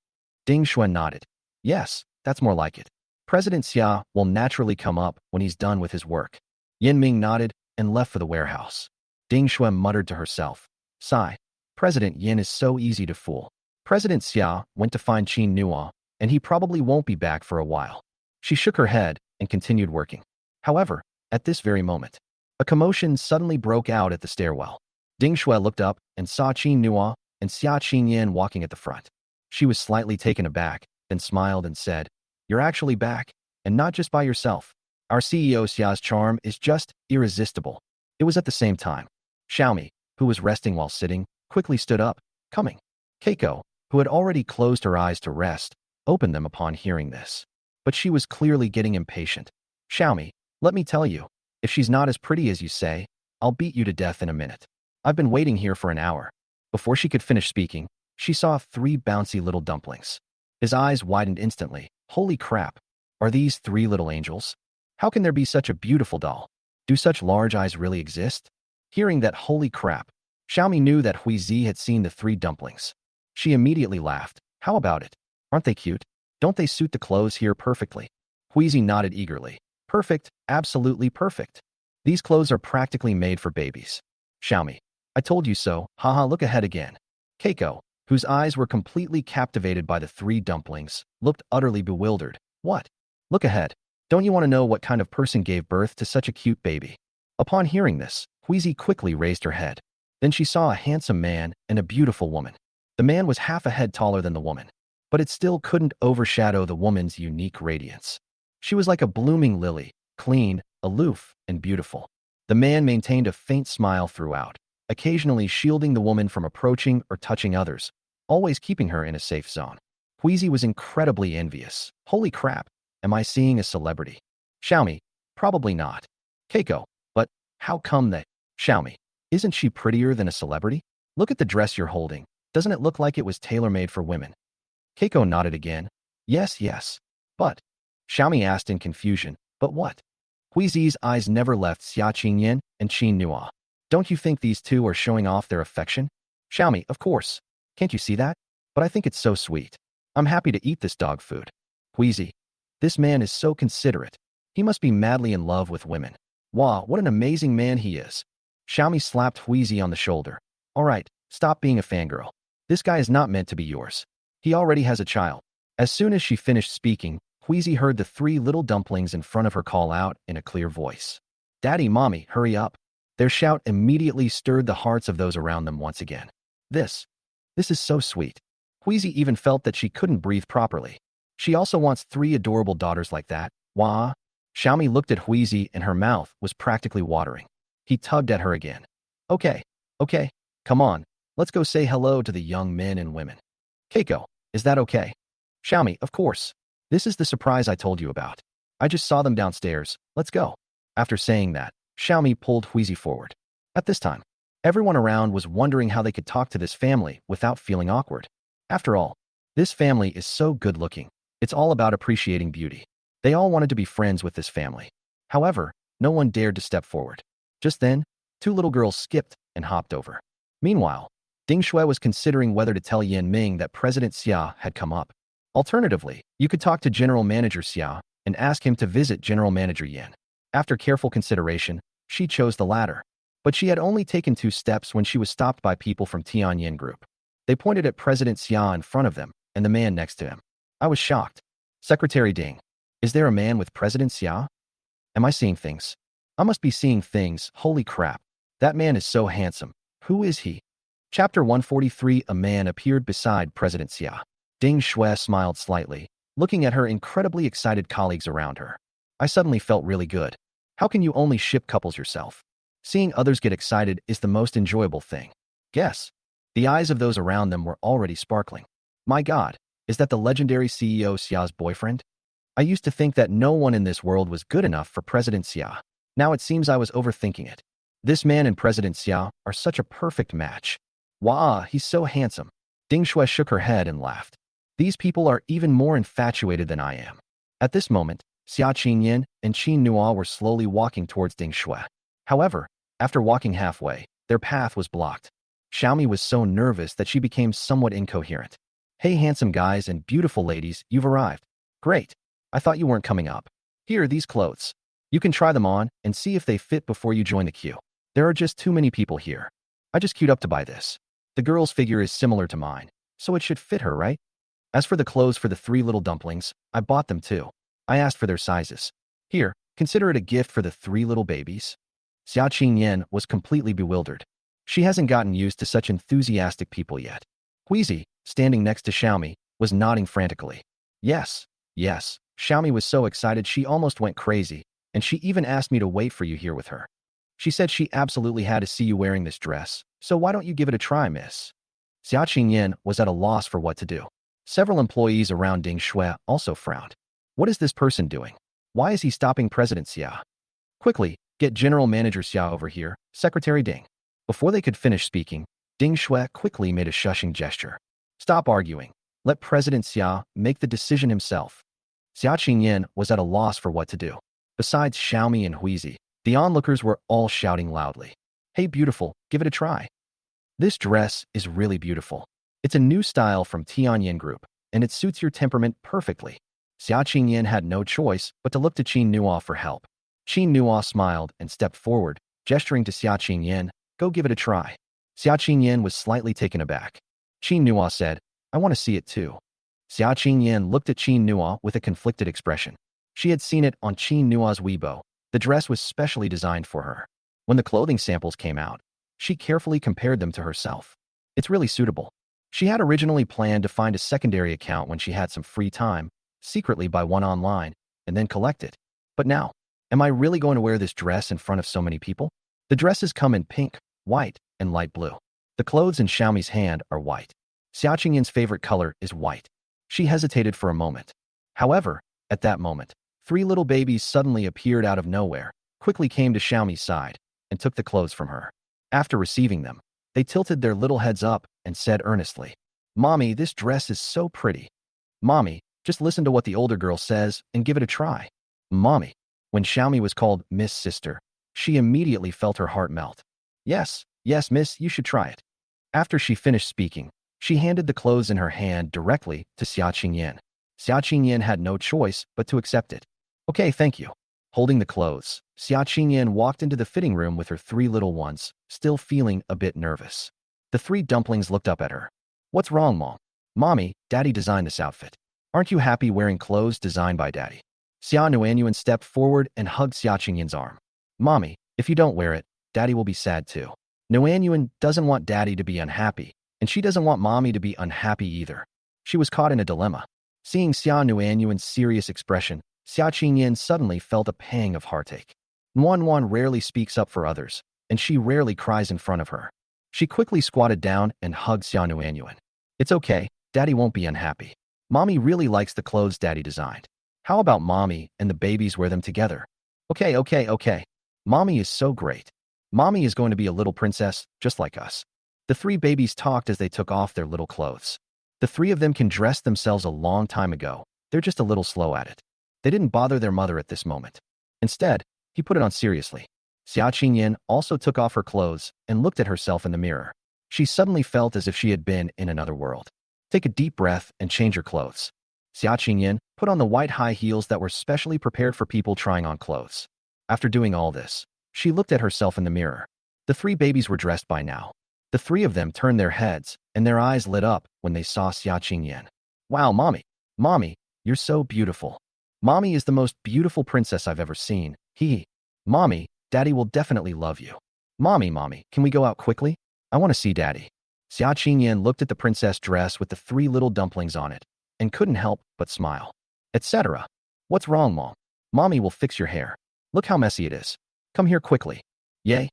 Ding Shui nodded. Yes, that's more like it. President Xia will naturally come up when he's done with his work. Yin Ming nodded and left for the warehouse. Ding Shui muttered to herself. Sigh. President Yin is so easy to fool. President Xia went to find Qin Nua, and he probably won't be back for a while. She shook her head and continued working. However, at this very moment, a commotion suddenly broke out at the stairwell. Ding Shui looked up and saw Qin Nua and Xia Qingyan walking at the front. She was slightly taken aback, then smiled and said, You're actually back, and not just by yourself. Our CEO Xia's charm is just irresistible. It was at the same time. Xiaomi, who was resting while sitting, quickly stood up, coming. Keiko, who had already closed her eyes to rest, opened them upon hearing this. But she was clearly getting impatient. Xiaomi, let me tell you, if she's not as pretty as you say, I'll beat you to death in a minute. I've been waiting here for an hour. Before she could finish speaking, she saw 3 bouncy little dumplings. His eyes widened instantly. Holy crap! Are these 3 little angels? How can there be such a beautiful doll? Do such large eyes really exist? Hearing that holy crap, Xiaomi knew that Hui Zi had seen the 3 dumplings. She immediately laughed. How about it? Aren't they cute? Don't they suit the clothes here perfectly? Hui Zi nodded eagerly. Perfect, absolutely perfect. These clothes are practically made for babies. Xiaomi, I told you so, haha, look ahead again. Keiko, whose eyes were completely captivated by the 3 dumplings, looked utterly bewildered. What? Look ahead. Don't you want to know what kind of person gave birth to such a cute baby? Upon hearing this, Hui Zi quickly raised her head. Then she saw a handsome man and a beautiful woman. The man was half a head taller than the woman, but it still couldn't overshadow the woman's unique radiance. She was like a blooming lily, clean, aloof, and beautiful. The man maintained a faint smile throughout, occasionally shielding the woman from approaching or touching others, always keeping her in a safe zone. Hui Zi was incredibly envious. Holy crap, am I seeing a celebrity? Xiaomi, probably not. Keiko, but how come that? Xiaomi, isn't she prettier than a celebrity? Look at the dress you're holding. Doesn't it look like it was tailor-made for women? Keiko nodded again. Yes, yes. But, Xiaomi asked in confusion, but what? Huizi's eyes never left Xia Qingyan and Qin Nua. Don't you think these two are showing off their affection? Xiaomi, of course. Can't you see that? But I think it's so sweet. I'm happy to eat this dog food. Huizi, this man is so considerate. He must be madly in love with women. Wow, what an amazing man he is. Xiaomi slapped Huizi on the shoulder. All right, stop being a fangirl. This guy is not meant to be yours. He already has a child. As soon as she finished speaking, Huizi heard the three little dumplings in front of her call out in a clear voice. Daddy, Mommy, hurry up. Their shout immediately stirred the hearts of those around them once again. This is so sweet. Huizi even felt that she couldn't breathe properly. She also wants three adorable daughters like that. Wah. Xiaomi looked at Huizi and her mouth was practically watering. He tugged at her again. Okay, come on, let's go say hello to the young men and women. Keiko, is that okay? Xiaomi, of course. This is the surprise I told you about. I just saw them downstairs. Let's go. After saying that, Xiaomi pulled Huizi forward. At this time, everyone around was wondering how they could talk to this family without feeling awkward. After all, this family is so good-looking. It's all about appreciating beauty. They all wanted to be friends with this family. However, no one dared to step forward. Just then, two little girls skipped and hopped over. Meanwhile, Ding Shui was considering whether to tell Yan Ming that President Xia had come up. Alternatively, you could talk to General Manager Xia and ask him to visit General Manager Yan. After careful consideration, she chose the latter. But she had only taken 2 steps when she was stopped by people from Tianyan Group. They pointed at President Xia in front of them and the man next to him. I was shocked. Secretary Ding, is there a man with President Xia? Am I seeing things? I must be seeing things. Holy crap. That man is so handsome. Who is he? Chapter 143. A man appeared beside President Xia. Ding Shui smiled slightly, looking at her incredibly excited colleagues around her. I suddenly felt really good. How can you only ship couples yourself? Seeing others get excited is the most enjoyable thing. Guess. The eyes of those around them were already sparkling. My God, is that the legendary CEO Xia's boyfriend? I used to think that no one in this world was good enough for President Xia. Now it seems I was overthinking it. This man and President Xia are such a perfect match. Wow, he's so handsome. Ding Shui shook her head and laughed. These people are even more infatuated than I am. At this moment, Xia Qingyan and Qin Nua were slowly walking towards Ding Shui. However, after walking halfway, their path was blocked. Xiaomi was so nervous that she became somewhat incoherent. Hey handsome guys and beautiful ladies, you've arrived. Great. I thought you weren't coming up. Here are these clothes. You can try them on and see if they fit before you join the queue. There are just too many people here. I just queued up to buy this. The girl's figure is similar to mine, so it should fit her, right? As for the clothes for the 3 little dumplings, I bought them too. I asked for their sizes. Here, consider it a gift for the 3 little babies. Xia Qingyan was completely bewildered. She hasn't gotten used to such enthusiastic people yet. Huizi, standing next to Xiaomi, was nodding frantically. Yes. Xiaomi was so excited she almost went crazy, and she even asked me to wait for you here with her. She said she absolutely had to see you wearing this dress, so why don't you give it a try, miss? Xia Qingyan was at a loss for what to do. Several employees around Ding Shui also frowned. What is this person doing? Why is he stopping President Xia? Quickly, get General Manager Xia over here, Secretary Ding. Before they could finish speaking, Ding Shui quickly made a shushing gesture. Stop arguing. Let President Xia make the decision himself. Xia Qingyan was at a loss for what to do. Besides Xiaomi and Huizi, the onlookers were all shouting loudly. Hey beautiful, give it a try. This dress is really beautiful. It's a new style from Tianyan Group, and it suits your temperament perfectly. Xia Qingyan had no choice but to look to Qin Nua for help. Qin Nua smiled and stepped forward, gesturing to Xia Qingyan, go give it a try. Xia Qingyan was slightly taken aback. Qin Nua said, I want to see it too. Xia Qingyan looked at Qin Nua with a conflicted expression. She had seen it on Qin Nua's Weibo. The dress was specially designed for her. When the clothing samples came out, she carefully compared them to herself. It's really suitable. She had originally planned to find a secondary account when she had some free time, secretly buy one online, and then collect it. But now, am I really going to wear this dress in front of so many people? The dresses come in pink, white, and light blue. The clothes in Xiaomi's hand are white. Xia Qingyan's favorite color is white. She hesitated for a moment. However, at that moment, 3 little babies suddenly appeared out of nowhere, quickly came to Xiaomi's side, and took the clothes from her. After receiving them, they tilted their little heads up and said earnestly, Mommy, this dress is so pretty. Mommy, just listen to what the older girl says and give it a try. Mommy. When Xiaomi was called Miss Sister, she immediately felt her heart melt. Yes, yes, miss, you should try it. After she finished speaking, she handed the clothes in her hand directly to Xia Qingyan. Xia Qingyan had no choice but to accept it. Okay, thank you. Holding the clothes, Xia Qingyan walked into the fitting room with her three little ones, still feeling a bit nervous. The three dumplings looked up at her. What's wrong, Mom? Mommy, Daddy designed this outfit. Aren't you happy wearing clothes designed by Daddy? Xia Nuanyuan stepped forward and hugged Xia Qingyan's arm. Mommy, if you don't wear it, Daddy will be sad too. Nuanyuan doesn't want Daddy to be unhappy, and she doesn't want Mommy to be unhappy either. She was caught in a dilemma. Seeing Xia Nuanyuan's serious expression, Xia Qingyan suddenly felt a pang of heartache. Nuanyuan rarely speaks up for others, and she rarely cries in front of her. She quickly squatted down and hugged Xia Nuanyuan. It's okay, Daddy won't be unhappy. Mommy really likes the clothes Daddy designed. How about Mommy and the babies wear them together? Okay. Mommy is so great. Mommy is going to be a little princess, just like us. The three babies talked as they took off their little clothes. The three of them can dress themselves a long time ago. They're just a little slow at it. They didn't bother their mother at this moment. Instead, he put it on seriously. Xia Qingyan also took off her clothes and looked at herself in the mirror. She suddenly felt as if she had been in another world. Take a deep breath and change your clothes. Xia Qingyan put on the white high heels that were specially prepared for people trying on clothes. After doing all this, she looked at herself in the mirror. The three babies were dressed by now. The three of them turned their heads, and their eyes lit up when they saw Xia Qingyan. Wow, Mommy! Mommy, you're so beautiful. Mommy is the most beautiful princess I've ever seen. Mommy, Daddy will definitely love you. Mommy, can we go out quickly? I want to see Daddy. Xia Qingyan looked at the princess dress with the three little dumplings on it, and couldn't help but smile. Etc. What's wrong, Mom? Mommy will fix your hair. Look how messy it is. Come here quickly. Yay.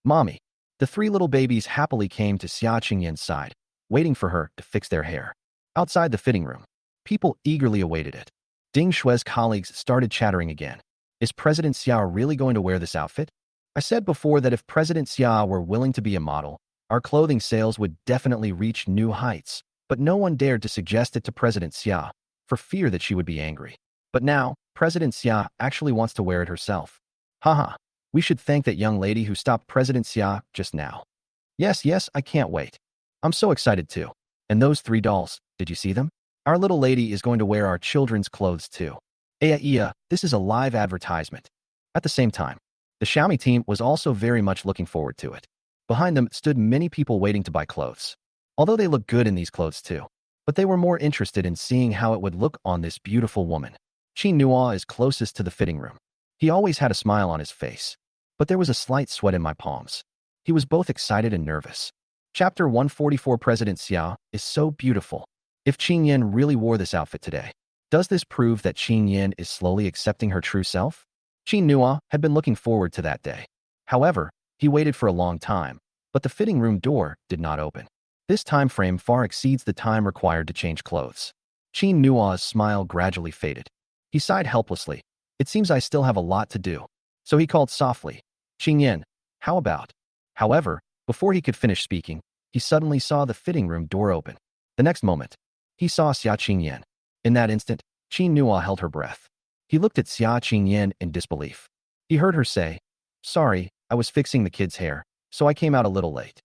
Mommy. The three little babies happily came to Xia Qingyan's side, waiting for her to fix their hair. Outside the fitting room, people eagerly awaited it. Ding Shui's colleagues started chattering again. Is President Xia really going to wear this outfit? I said before that if President Xia were willing to be a model, our clothing sales would definitely reach new heights, but no one dared to suggest it to President Xia, for fear that she would be angry. But now, President Xia actually wants to wear it herself. Haha, we should thank that young lady who stopped President Xia just now. Yes, I can't wait. I'm so excited too. And those three dolls, did you see them? Our little lady is going to wear our children's clothes too. This is a live advertisement. At the same time, the Xiaomi team was also very much looking forward to it. Behind them stood many people waiting to buy clothes. Although they looked good in these clothes too, but they were more interested in seeing how it would look on this beautiful woman. Qin Nua is closest to the fitting room. He always had a smile on his face, but there was a slight sweat in my palms. He was both excited and nervous. Chapter 144 President Xia is so beautiful. If Qin Yin really wore this outfit today, does this prove that Qin Yin is slowly accepting her true self? Qin Nua had been looking forward to that day. However, he waited for a long time, but the fitting room door did not open. This time frame far exceeds the time required to change clothes. Qin Nua's smile gradually faded. He sighed helplessly. It seems I still have a lot to do. So he called softly, Qin Yin, how about? However, before he could finish speaking, he suddenly saw the fitting room door open. The next moment, he saw Xia Qingyan. In that instant, Qin Nua held her breath. He looked at Xia Qingyan in disbelief. He heard her say, sorry, I was fixing the kid's hair, so I came out a little late.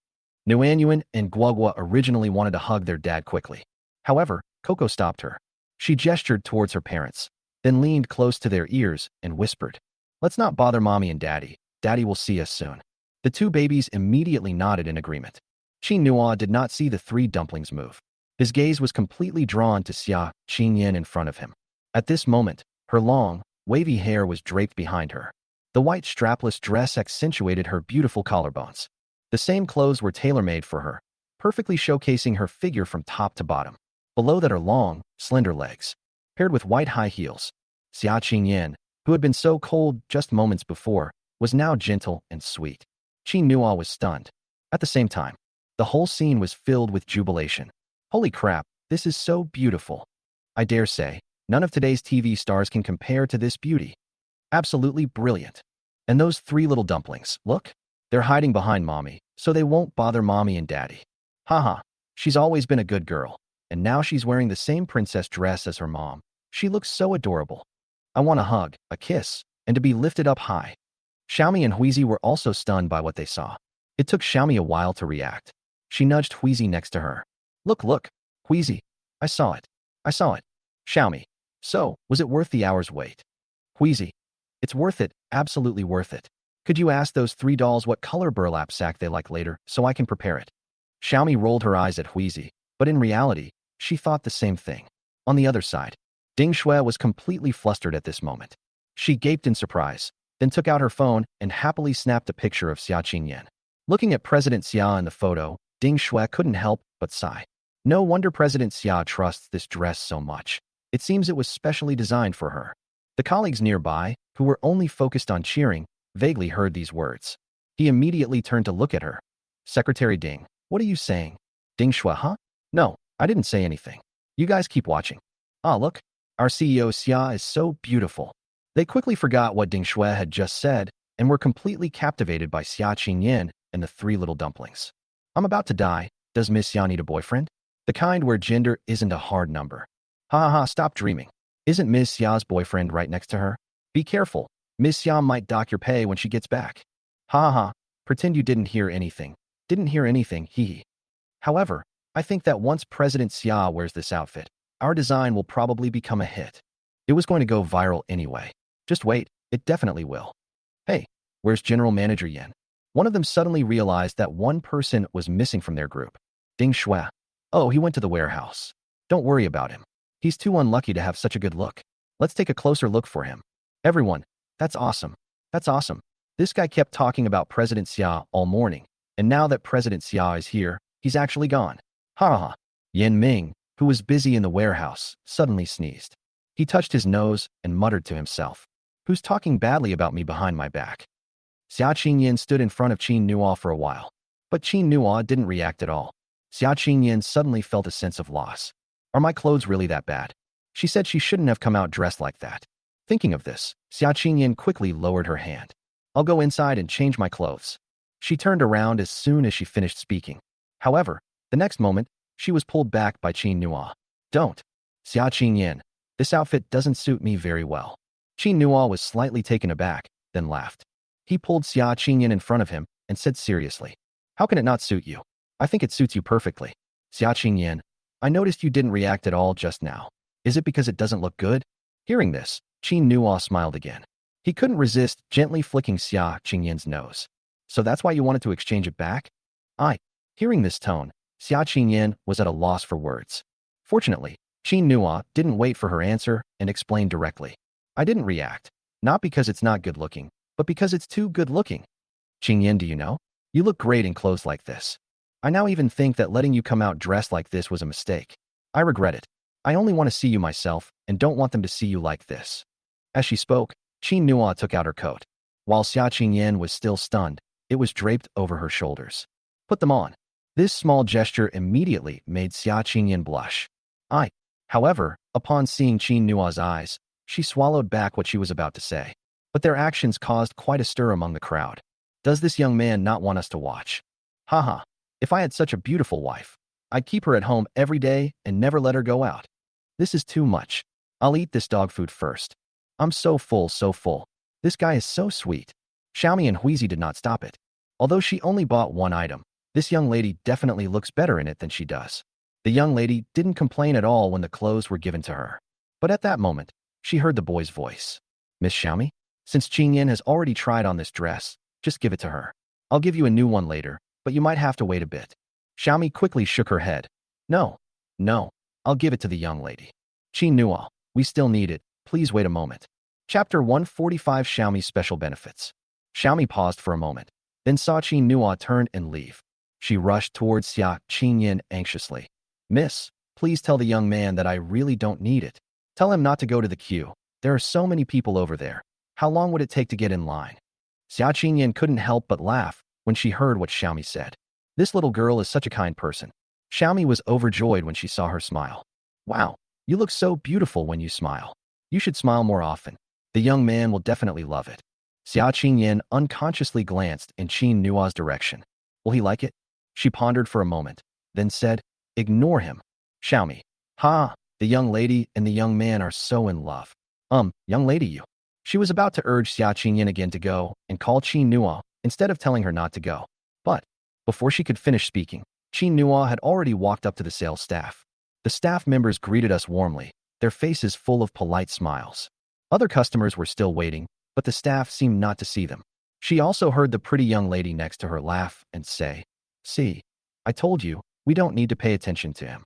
Nuanyuan and Guogua originally wanted to hug their dad quickly. However, Coco stopped her. She gestured towards her parents, then leaned close to their ears and whispered, let's not bother Mommy and Daddy. Daddy will see us soon. The two babies immediately nodded in agreement. Qin Nua did not see the three dumplings move. His gaze was completely drawn to Xia Qingyan in front of him. At this moment, her long, wavy hair was draped behind her. The white strapless dress accentuated her beautiful collarbones. The same clothes were tailor-made for her, perfectly showcasing her figure from top to bottom. Below that are long, slender legs, paired with white high heels. Xia Qingyan, who had been so cold just moments before, was now gentle and sweet. Qin Nua was stunned. At the same time, the whole scene was filled with jubilation. Holy crap, this is so beautiful. I dare say, none of today's TV stars can compare to this beauty. Absolutely brilliant. And those three little dumplings, look? They're hiding behind Mommy, so they won't bother Mommy and Daddy. Haha, she's always been a good girl. and now she's wearing the same princess dress as her mom. She looks so adorable. I want a hug, a kiss, and to be lifted up high. Xiaomi and Huizi were also stunned by what they saw. It took Xiaomi a while to react. She nudged Huizi next to her. Look, Huizi. I saw it. I saw it. Xiaomi. So, was it worth the hour's wait? Huizi. It's worth it, absolutely worth it. Could you ask those 3 dolls what color burlap sack they like later, so I can prepare it? Xiaomi rolled her eyes at Huizi, but in reality, she thought the same thing. On the other side, Ding Shui was completely flustered at this moment. She gaped in surprise, then took out her phone and happily snapped a picture of Xia Qingyan. Looking at President Xia in the photo, Ding Shui couldn't help but sigh. No wonder President Xia trusts this dress so much. It seems it was specially designed for her. The colleagues nearby, who were only focused on cheering, vaguely heard these words. He immediately turned to look at her. Secretary Ding, what are you saying? Ding Shui, huh? No, I didn't say anything. You guys keep watching. Ah, look. Our CEO Xia is so beautiful. They quickly forgot what Ding Shui had just said and were completely captivated by Xia Qingyan and the 3 little dumplings. I'm about to die. Does Miss Xia need a boyfriend? The kind where gender isn't a hard number. Ha ha ha, stop dreaming. Isn't Miss Xia's boyfriend right next to her? Be careful. Miss Xia might dock your pay when she gets back. Ha ha ha. Pretend you didn't hear anything. Didn't hear anything, hee hee. However, I think that once President Xia wears this outfit, our design will probably become a hit. It was going to go viral anyway. Just wait, it definitely will. Hey, where's General Manager Yan? One of them suddenly realized that one person was missing from their group. Ding Shui. Oh, he went to the warehouse. Don't worry about him. He's too unlucky to have such a good look. Let's take a closer look for him. Everyone, that's awesome. That's awesome. This guy kept talking about President Xia all morning, and now that President Xia is here, he's actually gone. Ha ha. Yin Ming, who was busy in the warehouse, suddenly sneezed. He touched his nose and muttered to himself. Who's talking badly about me behind my back? Xia Qingyan stood in front of Qin Nuo for a while, but Qin Nuo didn't react at all. Xia Qingyan suddenly felt a sense of loss. Are my clothes really that bad? She said she shouldn't have come out dressed like that. Thinking of this, Xia Qingyan quickly lowered her hand. I'll go inside and change my clothes. She turned around as soon as she finished speaking. However, the next moment, she was pulled back by Qin Nuo. Don't. Xia Qingyan, this outfit doesn't suit me very well. Qin Nuo was slightly taken aback, then laughed. He pulled Xia Qingyan in front of him and said seriously, how can it not suit you? I think it suits you perfectly. Xia Qingyan, I noticed you didn't react at all just now. Is it because it doesn't look good? Hearing this, Qin Nuo smiled again. He couldn't resist gently flicking Xia Qingyan's nose. So that's why you wanted to exchange it back? Hearing this tone, Xia Qingyan was at a loss for words. Fortunately, Qin Nuo didn't wait for her answer and explained directly. I didn't react. Not because it's not good looking, but because it's too good looking. Qingyan, do you know? You look great in clothes like this. I now even think that letting you come out dressed like this was a mistake. I regret it. I only want to see you myself and don't want them to see you like this. As she spoke, Qin Nuo took out her coat. While Xia Qingyan was still stunned, it was draped over her shoulders. Put them on. This small gesture immediately made Xia Qingyan blush. However, upon seeing Qin Nuo's eyes, she swallowed back what she was about to say. But their actions caused quite a stir among the crowd. Does this young man not want us to watch? Haha. If I had such a beautiful wife, I'd keep her at home every day and never let her go out. This is too much. I'll eat this dog food first. I'm so full, so full. This guy is so sweet. Xiaomi and Huizi did not stop it. Although she only bought one item, this young lady definitely looks better in it than she does. The young lady didn't complain at all when the clothes were given to her. But at that moment, she heard the boy's voice. Miss Xiaomi, since Qingyan has already tried on this dress, just give it to her. I'll give you a new one later, but you might have to wait a bit. Xiaomi quickly shook her head. No, I'll give it to the young lady. Qin Nuo, we still need it. Please wait a moment. Chapter 145 Xiaomi Special Benefits. Xiaomi paused for a moment, then saw Qin Nuo turn and leave. She rushed towards Xia Qingyan anxiously. Miss, please tell the young man that I really don't need it. Tell him not to go to the queue. There are so many people over there. How long would it take to get in line? Xia Qingyan couldn't help but laugh when she heard what Xiaomi said. This little girl is such a kind person. Xiaomi was overjoyed when she saw her smile. Wow, you look so beautiful when you smile. You should smile more often. The young man will definitely love it. Xia Qingyan unconsciously glanced in Qin Nuo's direction. Will he like it? She pondered for a moment, then said, ignore him. Xiaomi. Ha! The young lady and the young man are so in love. Young lady you. She was about to urge Xia Qingyin again to go and call Qin Nua instead of telling her not to go. But before she could finish speaking, Qin Nua had already walked up to the sales staff. The staff members greeted us warmly, their faces full of polite smiles. Other customers were still waiting, but the staff seemed not to see them. She also heard the pretty young lady next to her laugh and say, "See, I told you, we don't need to pay attention to him."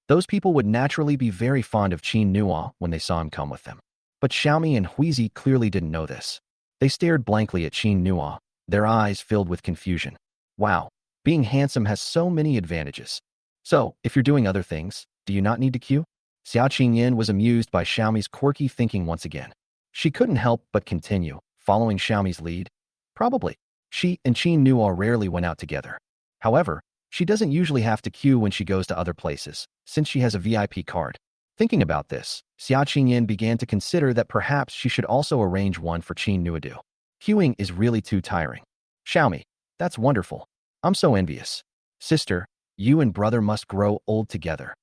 Those people would naturally be very fond of Qin Nua when they saw him come with them. But Xiaomi and Huizi clearly didn't know this. They stared blankly at Qin Nua, their eyes filled with confusion. Wow, being handsome has so many advantages. So, if you're doing other things, do you not need to queue? Xiao Qingyin was amused by Xiaomi's quirky thinking once again. She couldn't help but continue, following Xiaomi's lead. Probably. She and Qin Nua rarely went out together. However, she doesn't usually have to queue when she goes to other places, since she has a VIP card. Thinking about this, Xiao Qingyin began to consider that perhaps she should also arrange one for Qin Nuadu. Queuing is really too tiring. Xiaomi, that's wonderful. I'm so envious. Sister, you and brother must grow old together.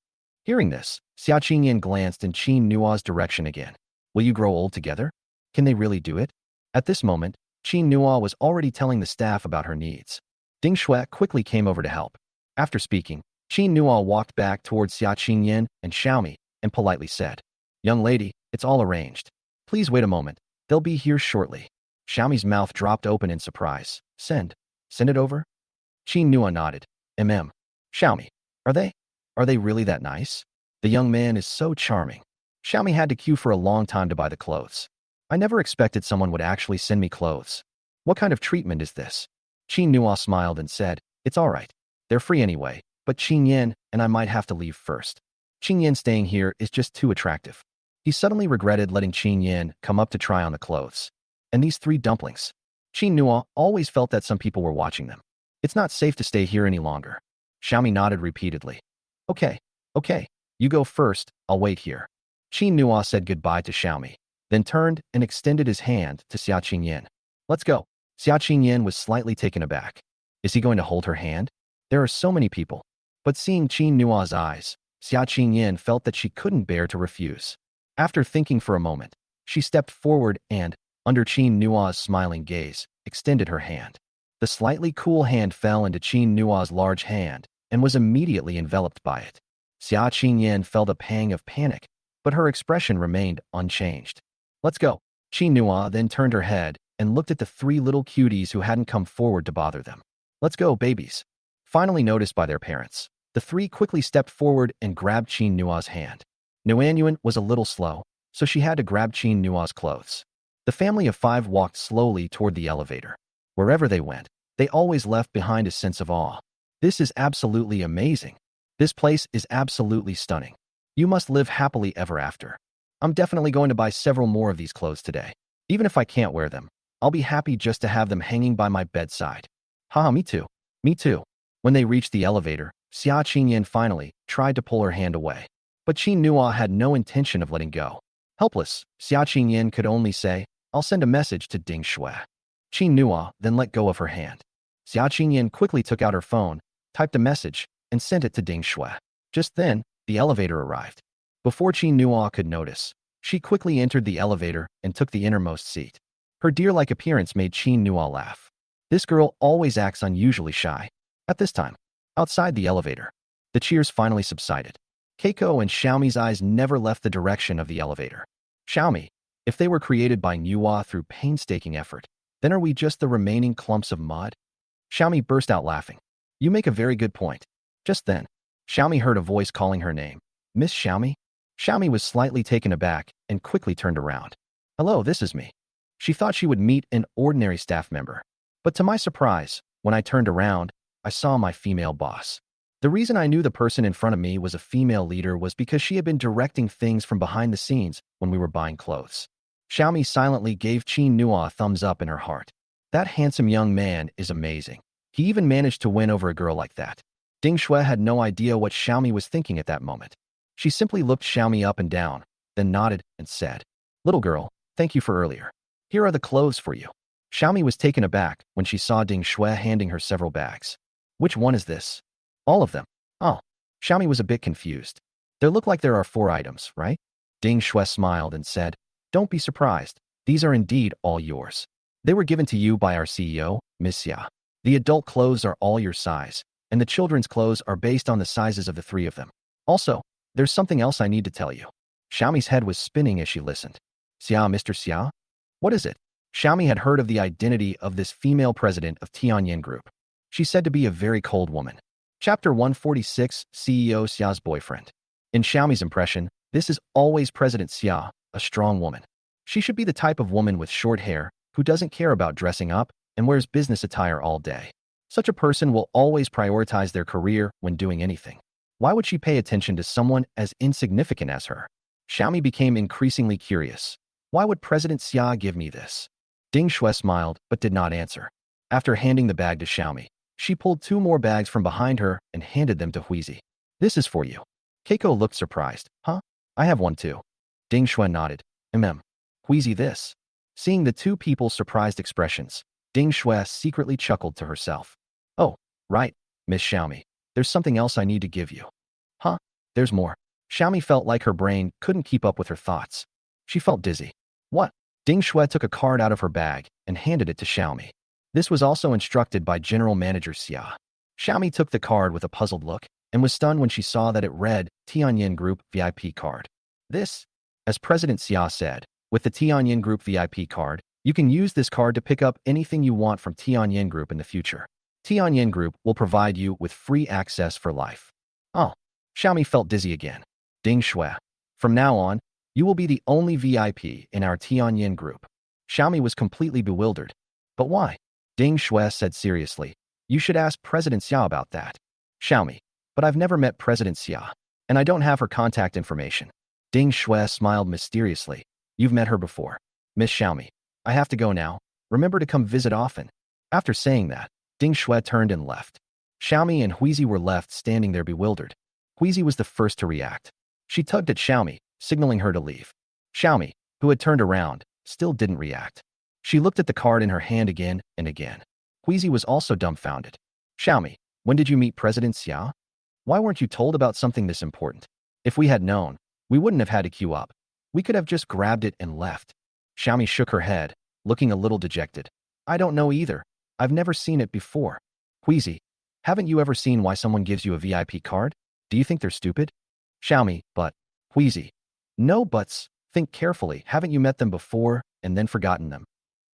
Hearing this, Xiao Qingyin glanced in Qin Nua's direction again. Will you grow old together? Can they really do it? At this moment, Qin Nua was already telling the staff about her needs. Ding Shui quickly came over to help. After speaking, Qin Nua walked back towards Xiao Qingyin and Xiaomi and politely said, "Young lady, it's all arranged. Please wait a moment. They'll be here shortly." Xiaomi's mouth dropped open in surprise. Send it over? Qin Nua nodded. Xiaomi, are they really that nice? The young man is so charming. Xiaomi had to queue for a long time to buy the clothes. I never expected someone would actually send me clothes. What kind of treatment is this? Qin Nua smiled and said, "It's all right. They're free anyway, but Qin Yin and I might have to leave first. Qin Yin staying here is just too attractive." He suddenly regretted letting Qin Yin come up to try on the clothes. And these three dumplings. Qin Nua always felt that some people were watching them. It's not safe to stay here any longer. Xiaomi nodded repeatedly. Okay, you go first, I'll wait here. Qin Nua said goodbye to Xiaomi, then turned and extended his hand to Xiao Qingyin. Let's go. Xiao Qingyin was slightly taken aback. Is he going to hold her hand? There are so many people. But seeing Qin Nua's eyes, Xiao Qingyin felt that she couldn't bear to refuse. After thinking for a moment, she stepped forward and, under Qin Nua's smiling gaze, extended her hand. The slightly cool hand fell into Qin Nua's large hand and was immediately enveloped by it. Xiao Qingyin felt a pang of panic, but her expression remained unchanged. Let's go. Qin Nua then turned her head and looked at the three little cuties who hadn't come forward to bother them. Let's go, babies. Finally noticed by their parents, the three quickly stepped forward and grabbed Qin Nua's hand. Nuanyuan was a little slow, so she had to grab Qin Nua's clothes. The family of five walked slowly toward the elevator. Wherever they went, they always left behind a sense of awe. This is absolutely amazing. This place is absolutely stunning. You must live happily ever after. I'm definitely going to buy several more of these clothes today. Even if I can't wear them, I'll be happy just to have them hanging by my bedside. Haha, me too. Me too. When they reached the elevator, Xiao Qingyin finally tried to pull her hand away. But Qin Nua had no intention of letting go. Helpless, Xiao Qingyin could only say, "I'll send a message to Ding Shui." Qin Nua then let go of her hand. Xiao Qingyin quickly took out her phone, typed a message, and sent it to Ding Shui. Just then, the elevator arrived. Before Qin Nua could notice, she quickly entered the elevator and took the innermost seat. Her deer-like appearance made Qin Nua laugh. This girl always acts unusually shy. At this time, outside the elevator, the cheers finally subsided. Keiko and Xiaomi's eyes never left the direction of the elevator. Xiaomi, if they were created by Manhwa through painstaking effort, then are we just the remaining clumps of mud? Xiaomi burst out laughing. You make a very good point. Just then, Xiaomi heard a voice calling her name. Miss Xiaomi? Xiaomi was slightly taken aback and quickly turned around. Hello, this is me. She thought she would meet an ordinary staff member. But to my surprise, when I turned around, I saw my female boss. The reason I knew the person in front of me was a female leader was because she had been directing things from behind the scenes when we were buying clothes. Xiaomi silently gave Qin Nua a thumbs up in her heart. That handsome young man is amazing. He even managed to win over a girl like that. Ding Shui had no idea what Xiaomi was thinking at that moment. She simply looked Xiaomi up and down, then nodded and said, "Little girl, thank you for earlier. Here are the clothes for you." Xiaomi was taken aback when she saw Ding Shui handing her several bags. Which one is this? All of them. Oh. Xiaomi was a bit confused. There look like there are 4 items, right? Ding Shui smiled and said, don't be surprised. These are indeed all yours. They were given to you by our CEO, Miss Xia. The adult clothes are all your size, and the children's clothes are based on the sizes of the 3 of them. Also, there's something else I need to tell you. Xiaomi's head was spinning as she listened. Xia, Mr. Xia? What is it? Xiaomi had heard of the identity of this female president of Tianyin Group. She's said to be a very cold woman. Chapter 146, CEO Xia's boyfriend. In Xiaomi's impression, this is always President Xia, a strong woman. She should be the type of woman with short hair, who doesn't care about dressing up and wears business attire all day. Such a person will always prioritize their career when doing anything. Why would she pay attention to someone as insignificant as her? Xiaomi became increasingly curious. Why would President Xia give me this? Ding Shui smiled but did not answer. After handing the bag to Xiaomi, she pulled 2 more bags from behind her and handed them to Huizi. This is for you. Keiko looked surprised. Huh? I have one too. Ding Shui nodded. Huizi this. Seeing the 2 people's surprised expressions, Ding Shui secretly chuckled to herself. Oh, right, Miss Xiaomi. There's something else I need to give you. Huh? There's more. Xiaomi felt like her brain couldn't keep up with her thoughts. She felt dizzy. What? Ding Shui took a card out of her bag and handed it to Xiaomi. This was also instructed by General Manager Xia. Xiaomi took the card with a puzzled look and was stunned when she saw that it read Tianyin Group VIP card. This, as President Xia said, with the Tianyin Group VIP card, you can use this card to pick up anything you want from Tianyin Group in the future. Tianyin Group will provide you with free access for life. Oh, Xiaomi felt dizzy again. Ding Shui. From now on, you will be the only VIP in our Tianyin Group. Xiaomi was completely bewildered. But why? Ding Shui said seriously. You should ask President Xia about that. Xiaomi. But I've never met President Xia, and I don't have her contact information. Ding Shui smiled mysteriously. You've met her before. Miss Xiaomi. I have to go now. Remember to come visit often. After saying that, Ding Shui turned and left. Xiaomi and Huizi were left standing there bewildered. Huizi was the first to react. She tugged at Xiaomi, signaling her to leave. Xiaomi, who had turned around, still didn't react. She looked at the card in her hand again and again. Huizi was also dumbfounded. Xiaomi, when did you meet President Xia? Why weren't you told about something this important? If we had known, we wouldn't have had to queue up. We could have just grabbed it and left. Xiaomi shook her head, looking a little dejected. I don't know either. I've never seen it before. Huizi, haven't you ever seen why someone gives you a VIP card? Do you think they're stupid? Xiaomi, but. Huizi. No buts. Think carefully. Haven't you met them before and then forgotten them?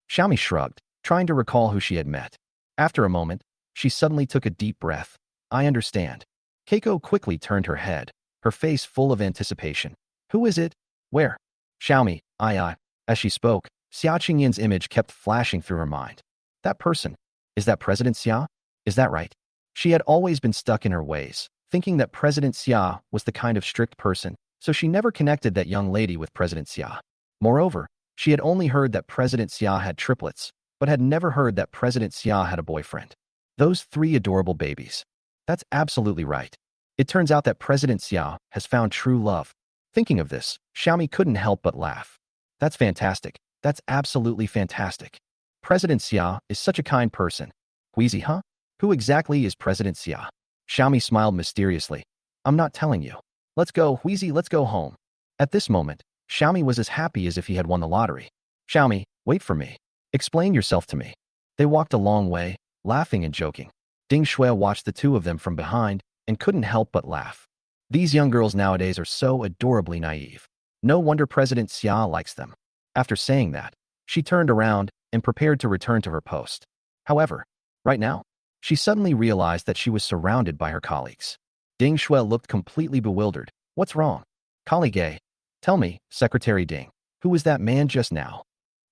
Xiaomi shrugged, trying to recall who she had met. After a moment, she suddenly took a deep breath. I understand. Keiko quickly turned her head, her face full of anticipation. Who is it? Where? Xiaomi, I. As she spoke, Xia Qingyin's image kept flashing through her mind. That person. Is that President Xia? Is that right? She had always been stuck in her ways, thinking that President Xia was the kind of strict person, so she never connected that young lady with President Xia. Moreover, she had only heard that President Xia had triplets, but had never heard that President Xia had a boyfriend. Those 3 adorable babies. That's absolutely right. It turns out that President Xia has found true love. Thinking of this, Xiaomi couldn't help but laugh. That's fantastic. That's absolutely fantastic. President Xia is such a kind person. Huizi, huh? Who exactly is President Xia? Xiaomi smiled mysteriously. I'm not telling you. Let's go, Huizi, let's go home. At this moment, Xiaomi was as happy as if he had won the lottery. Xiaomi, wait for me. Explain yourself to me. They walked a long way, laughing and joking. Ding Shui watched the 2 of them from behind and couldn't help but laugh. These young girls nowadays are so adorably naive. No wonder President Xia likes them. After saying that, she turned around and prepared to return to her post. However, right now, she suddenly realized that she was surrounded by her colleagues. Ding Shui looked completely bewildered. What's wrong? Colleague A. Tell me, Secretary Ding. Who was that man just now?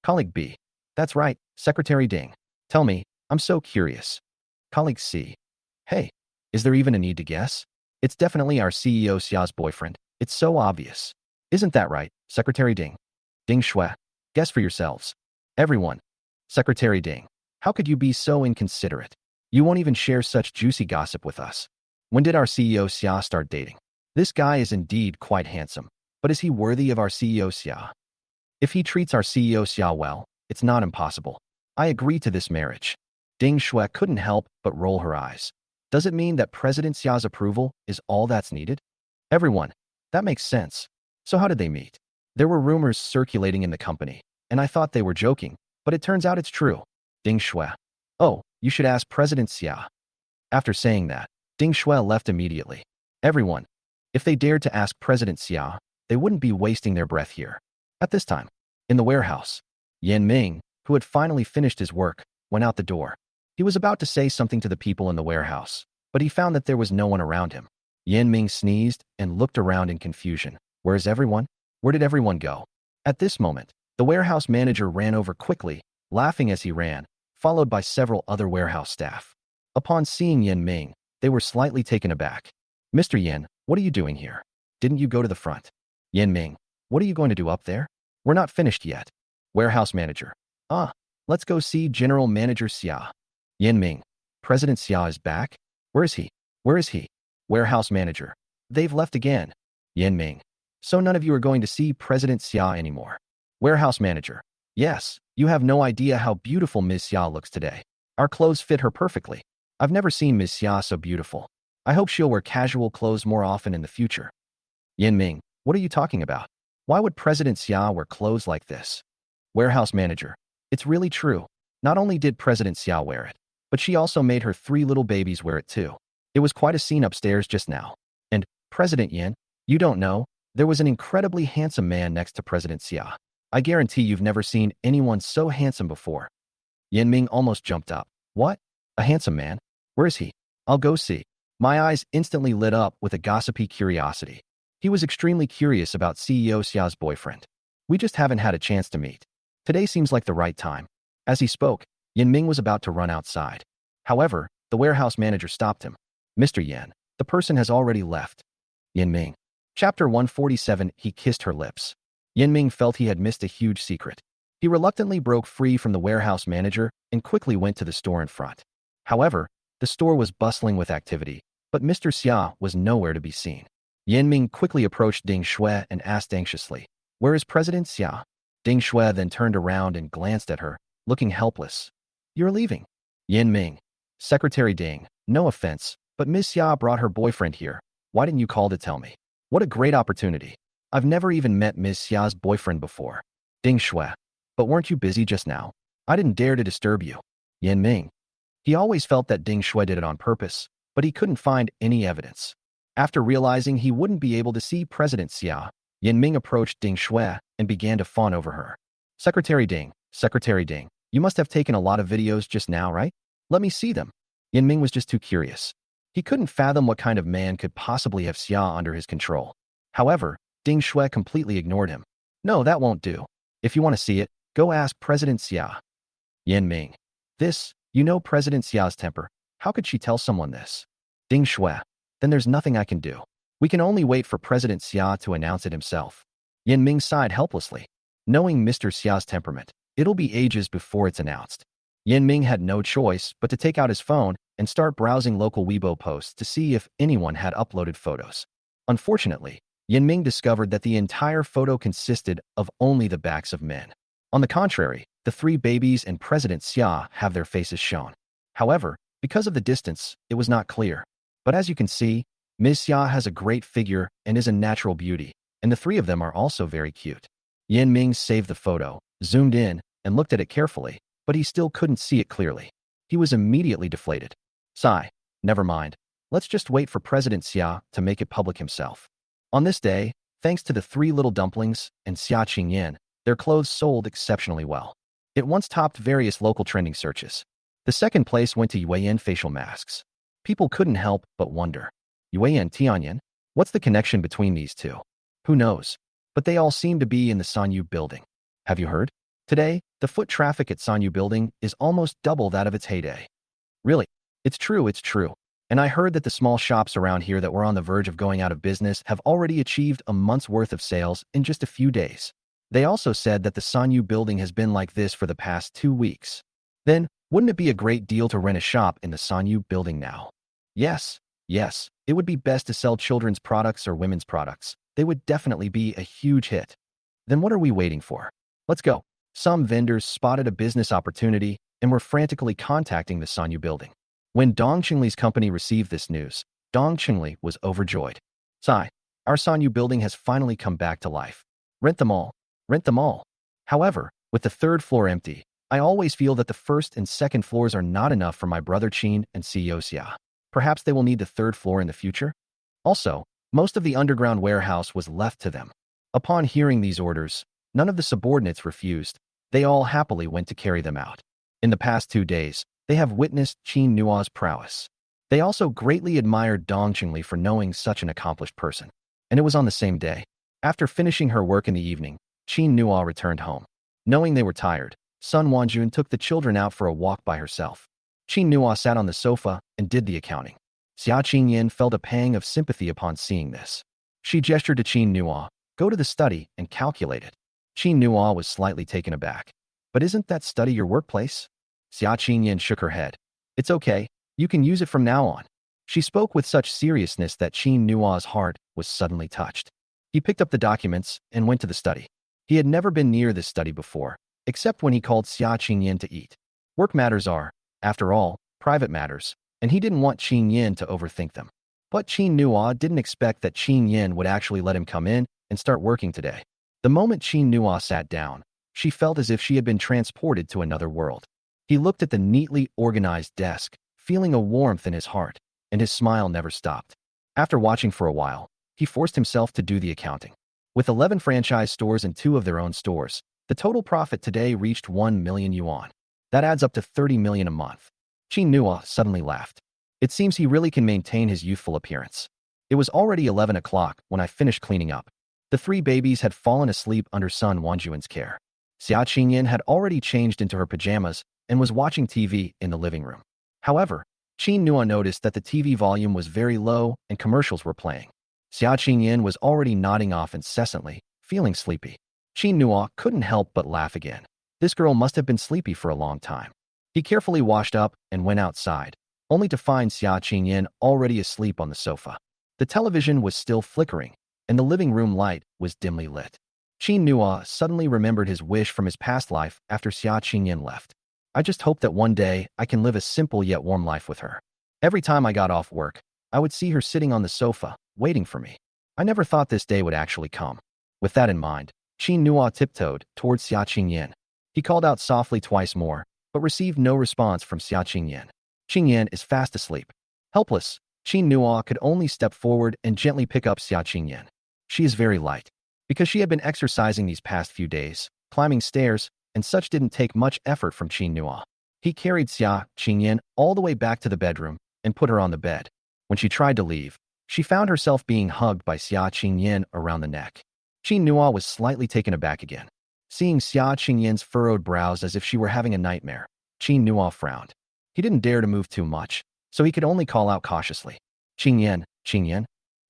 Colleague B. That's right, Secretary Ding. Tell me, I'm so curious. Colleague C. Hey, is there even a need to guess? It's definitely our CEO Xia's boyfriend. It's so obvious. Isn't that right, Secretary Ding? Ding Shui. Guess for yourselves. Everyone. Secretary Ding. How could you be so inconsiderate? You won't even share such juicy gossip with us. When did our CEO Xia start dating? This guy is indeed quite handsome, but is he worthy of our CEO Xia? If he treats our CEO Xia well, it's not impossible. I agree to this marriage. Ding Shui couldn't help but roll her eyes. Does it mean that President Xia's approval is all that's needed? Everyone. That makes sense. So how did they meet? There were rumors circulating in the company, and I thought they were joking, but it turns out it's true. Ding Shui. Oh, you should ask President Xia. After saying that, Ding Shui left immediately. Everyone, if they dared to ask President Xia, they wouldn't be wasting their breath here. At this time, in the warehouse, Yan Ming, who had finally finished his work, went out the door. He was about to say something to the people in the warehouse, but he found that there was no one around him. Yan Ming sneezed and looked around in confusion. Where is everyone? Where did everyone go? At this moment, the warehouse manager ran over quickly, laughing as he ran, followed by several other warehouse staff. Upon seeing Yan Ming, they were slightly taken aback. Mr. Yan, what are you doing here? Didn't you go to the front? Yan Ming, what are you going to do up there? We're not finished yet. Warehouse manager. Let's go see General Manager Xia. Yan Ming, President Xia is back? Where is he? Where is he? Warehouse manager. They've left again. Yan Ming. So none of you are going to see President Xia anymore. Warehouse manager. Yes, you have no idea how beautiful Ms. Xia looks today. Our clothes fit her perfectly. I've never seen Ms. Xia so beautiful. I hope she'll wear casual clothes more often in the future. Yan Ming, what are you talking about? Why would President Xia wear clothes like this? Warehouse manager. It's really true. Not only did President Xia wear it, but she also made her 3 little babies wear it too. It was quite a scene upstairs just now. And, President Yan, you don't know, there was an incredibly handsome man next to President Xia. I guarantee you've never seen anyone so handsome before. Yan Ming almost jumped up. What? A handsome man? Where is he? I'll go see. My eyes instantly lit up with a gossipy curiosity. He was extremely curious about CEO Xia's boyfriend. We just haven't had a chance to meet. Today seems like the right time. As he spoke, Yan Ming was about to run outside. However, the warehouse manager stopped him. Mr. Yan, the person has already left. Yan Ming. Chapter 147, he kissed her lips. Yan Ming felt he had missed a huge secret. He reluctantly broke free from the warehouse manager and quickly went to the store in front. However, the store was bustling with activity, but Mr. Xia was nowhere to be seen. Yan Ming quickly approached Ding Shui and asked anxiously, "Where is President Xia?" Ding Shui then turned around and glanced at her, looking helpless. "You're leaving." Yan Ming. Secretary Ding, no offense, but Ms. Xia brought her boyfriend here. Why didn't you call to tell me? What a great opportunity. I've never even met Ms. Xia's boyfriend before. Ding Shui. But weren't you busy just now? I didn't dare to disturb you. Yan Ming. He always felt that Ding Shui did it on purpose, but he couldn't find any evidence. After realizing he wouldn't be able to see President Xia, Yan Ming approached Ding Shui and began to fawn over her. Secretary Ding, you must have taken a lot of videos just now, right? Let me see them. Yan Ming was just too curious. He couldn't fathom what kind of man could possibly have Xia under his control. However, Ding Shui completely ignored him. No, that won't do. If you want to see it, go ask President Xia. Yan Ming. You know President Xia's temper. How could she tell someone this? Ding Shui. Then there's nothing I can do. We can only wait for President Xia to announce it himself. Yan Ming sighed helplessly. Knowing Mr. Xia's temperament, it'll be ages before it's announced. Yan Ming had no choice but to take out his phone and start browsing local Weibo posts to see if anyone had uploaded photos. Unfortunately, Yan Ming discovered that the entire photo consisted of only the backs of men. On the contrary, the 3 babies and President Xia have their faces shown. However, because of the distance, it was not clear. But as you can see, Ms. Xia has a great figure and is a natural beauty, and the 3 of them are also very cute. Yan Ming saved the photo, zoomed in, and looked at it carefully, but he still couldn't see it clearly. He was immediately deflated. Sigh. Never mind. Let's just wait for President Xia to make it public himself. On this day, thanks to the 3 little dumplings and Xia Qingyan, their clothes sold exceptionally well. It once topped various local trending searches. The second place went to Yuan facial masks. People couldn't help but wonder. Yuan Tianyan? What's the connection between these two? Who knows? But they all seem to be in the Sanyu building. Have you heard? Today, the foot traffic at Sanyu building is almost double that of its heyday. Really? It's true. And I heard that the small shops around here that were on the verge of going out of business have already achieved a month's worth of sales in just a few days. They also said that the Sanyu building has been like this for the past 2 weeks. Then, wouldn't it be a great deal to rent a shop in the Sanyu building now? Yes, it would be best to sell children's products or women's products. They would definitely be a huge hit. Then what are we waiting for? Let's go. Some vendors spotted a business opportunity and were frantically contacting the Sanyu building. When Dong Qingli's company received this news, Dong Qingli was overjoyed. Sigh. Our Sanyu building has finally come back to life. Rent them all. Rent them all. However, with the third floor empty, I always feel that the first and second floors are not enough for my brother Chin and CEO Xia. Perhaps they will need the third floor in the future? Also, most of the underground warehouse was left to them. Upon hearing these orders, none of the subordinates refused. They all happily went to carry them out. In the past 2 days, they have witnessed Qin Nua's prowess. They also greatly admired Dong Qingli for knowing such an accomplished person. And it was on the same day. After finishing her work in the evening, Qin Nua returned home. Knowing they were tired, Sun Wanjun took the children out for a walk by herself. Qin Nua sat on the sofa and did the accounting. Xia Qingyin felt a pang of sympathy upon seeing this. She gestured to Qin Nua, "Go to the study and calculate it." Qin Nua was slightly taken aback. "But isn't that study your workplace?" Xia Qingyin shook her head. "It's okay. You can use it from now on." She spoke with such seriousness that Qin Nua's heart was suddenly touched. He picked up the documents and went to the study. He had never been near this study before, except when he called Xia Qingyin to eat. Work matters are, after all, private matters, and he didn't want Qin Yin to overthink them. But Qin Nua didn't expect that Qin Yin would actually let him come in and start working today. The moment Qin Nua sat down, she felt as if she had been transported to another world. He looked at the neatly organized desk, feeling a warmth in his heart, and his smile never stopped. After watching for a while, he forced himself to do the accounting. With 11 franchise stores and 2 of their own stores, the total profit today reached 1 million yuan. That adds up to 30 million a month. Qin Nua suddenly laughed. It seems he really can maintain his youthful appearance. It was already 11 o'clock when I finished cleaning up. The 3 babies had fallen asleep under Sun Wanjuan's care. Xia Qingyin had already changed into her pajamas and was watching TV in the living room. However, Qin Nua noticed that the TV volume was very low and commercials were playing. Xia Qingyin was already nodding off incessantly, feeling sleepy. Qin Nua couldn't help but laugh again. This girl must have been sleepy for a long time. He carefully washed up and went outside, only to find Xia Qingyin already asleep on the sofa. The television was still flickering, and the living room light was dimly lit. Qin Nua suddenly remembered his wish from his past life after Xia Qingyin left. "I just hope that one day I can live a simple yet warm life with her." Every time I got off work, I would see her sitting on the sofa, waiting for me. I never thought this day would actually come. With that in mind, Qin Nua tiptoed towards Xia Qingyin. He called out softly twice more, but received no response from Xia Qingyin. Qingyin is fast asleep. Helpless, Qin Nua could only step forward and gently pick up Xia Qingyin. She is very light. Because she had been exercising these past few days, climbing stairs, and such didn't take much effort from Qin Nua. He carried Xia Qingyin all the way back to the bedroom and put her on the bed. When she tried to leave, she found herself being hugged by Xia Qingyin around the neck. Qin Nua was slightly taken aback again. Seeing Xia Qingyin's furrowed brows as if she were having a nightmare, Qin Nua frowned. He didn't dare to move too much, so he could only call out cautiously, "Qingyin, Qingyin."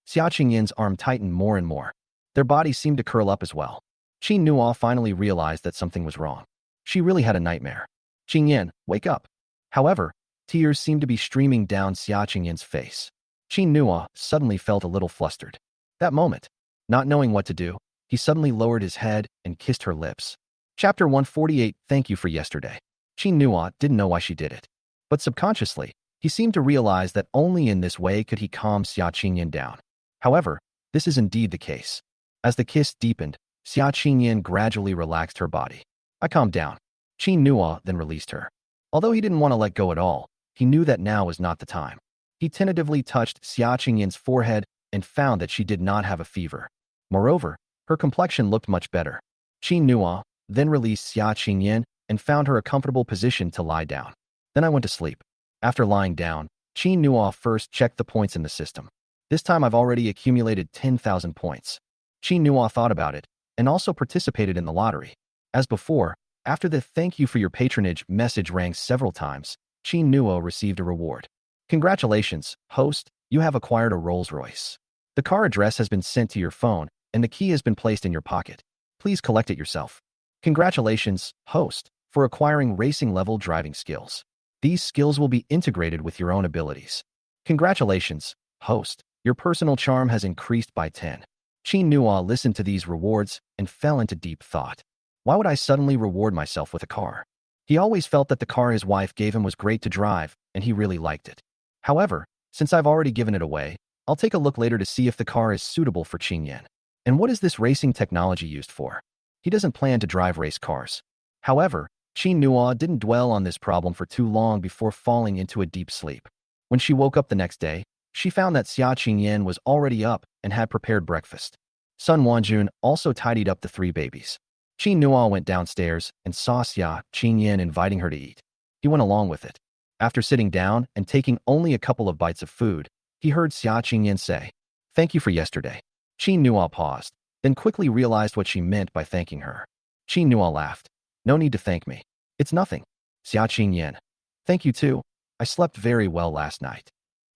Xia Qingyin's arm tightened more and more. Their bodies seemed to curl up as well. Qin Nua finally realized that something was wrong. She really had a nightmare. "Qingyin, wake up." However, tears seemed to be streaming down Xia Qingyin's face. Qin Nua suddenly felt a little flustered. That moment, not knowing what to do, he suddenly lowered his head and kissed her lips. Chapter 148, Thank You for Yesterday. Qin Nua didn't know why she did it. But subconsciously, he seemed to realize that only in this way could he calm Xia Qingyin down. However, this is indeed the case. As the kiss deepened, Xia Qingyin gradually relaxed her body. I calmed down. Qin Nua then released her. Although he didn't want to let go at all, he knew that now was not the time. He tentatively touched Xia Qingyin's forehead and found that she did not have a fever. Moreover, her complexion looked much better. Qin Nua then released Xia Qingyin and found her a comfortable position to lie down. Then I went to sleep. After lying down, Qin Nua first checked the points in the system. This time I've already accumulated 10,000 points. Qin Nua thought about it and also participated in the lottery. As before, after the "Thank you for your patronage" message rang several times, Qin Nua received a reward. Congratulations, host, you have acquired a Rolls-Royce. The car address has been sent to your phone and the key has been placed in your pocket. Please collect it yourself. Congratulations, host, for acquiring racing-level driving skills. These skills will be integrated with your own abilities. Congratulations, host, your personal charm has increased by 10. Qin Nua listened to these rewards and fell into deep thought. Why would I suddenly reward myself with a car? He always felt that the car his wife gave him was great to drive, and he really liked it. However, since I've already given it away, I'll take a look later to see if the car is suitable for Qin Yan. And what is this racing technology used for? He doesn't plan to drive race cars. However, Qin Nua didn't dwell on this problem for too long before falling into a deep sleep. When she woke up the next day, she found that Xia Qingyan was already up and had prepared breakfast. Sun Wanjun also tidied up the three babies. Qin Nua went downstairs and saw Xia Qingyan inviting her to eat. He went along with it. After sitting down and taking only a couple of bites of food, he heard Xia Qingyan say, "Thank you for yesterday." Qin Nua paused, then quickly realized what she meant by thanking her. Qin Nua laughed. "No need to thank me. It's nothing." Xia Qingyan, "Thank you too. I slept very well last night."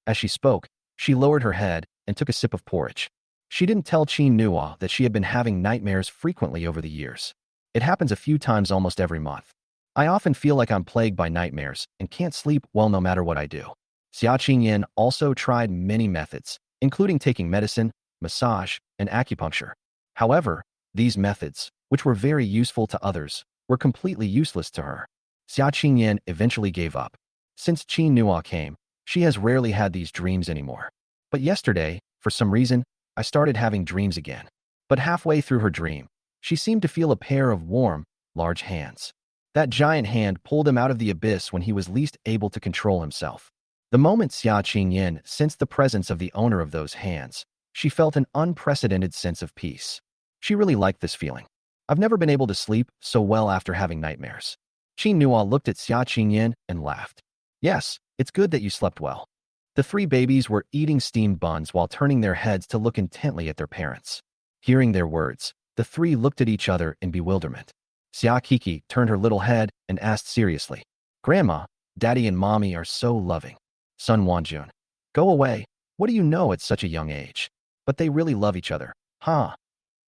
As she spoke, she lowered her head and took a sip of porridge. She didn't tell Qin Nua that she had been having nightmares frequently over the years. "It happens a few times almost every month. I often feel like I'm plagued by nightmares and can't sleep well no matter what I do." Xia Qingyan also tried many methods, including taking medicine, massage, and acupuncture. However, these methods, which were very useful to others, were completely useless to her. Xia Qingyan eventually gave up. Since Qin Nua came, she has rarely had these dreams anymore. But yesterday, for some reason, I started having dreams again. But halfway through her dream, she seemed to feel a pair of warm, large hands. That giant hand pulled him out of the abyss when he was least able to control himself. The moment Xia Qingyan sensed the presence of the owner of those hands, she felt an unprecedented sense of peace. She really liked this feeling. "I've never been able to sleep so well after having nightmares." Qin Nua looked at Xia Qingyan and laughed. "Yes, it's good that you slept well." The three babies were eating steamed buns while turning their heads to look intently at their parents. Hearing their words, the three looked at each other in bewilderment. Xia Kiki turned her little head and asked seriously, "Grandma, Daddy and Mommy are so loving." Sun Wanjun, "Go away. What do you know at such a young age? But they really love each other, huh?"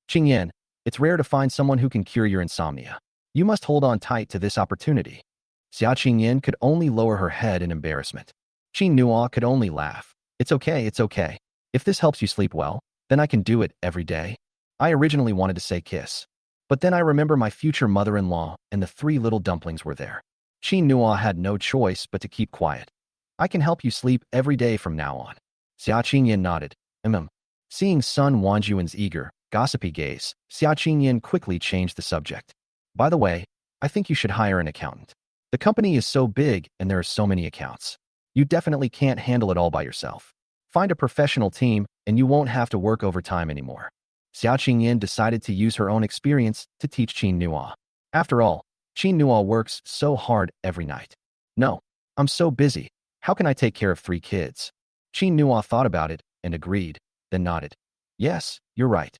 Qingyan, "It's rare to find someone who can cure your insomnia. You must hold on tight to this opportunity." Xia Qingyan could only lower her head in embarrassment. Qin Nua could only laugh. It's okay, it's okay. If this helps you sleep well, then I can do it every day." I originally wanted to say kiss. But then I remember my future mother-in-law and the three little dumplings were there. Qin Nua had no choice but to keep quiet. "I can help you sleep every day from now on." Xia Qingyan nodded. Seeing Sun Wanjuan's eager, gossipy gaze, Xia Qingyan quickly changed the subject. "By the way, I think you should hire an accountant. The company is so big and there are so many accounts. You definitely can't handle it all by yourself. Find a professional team and you won't have to work overtime anymore." Xia Qingyan decided to use her own experience to teach Qin Nua. After all, Qin Nua works so hard every night. "No, I'm so busy. How can I take care of three kids?" Qin Nua thought about it and agreed, then nodded. "Yes, you're right."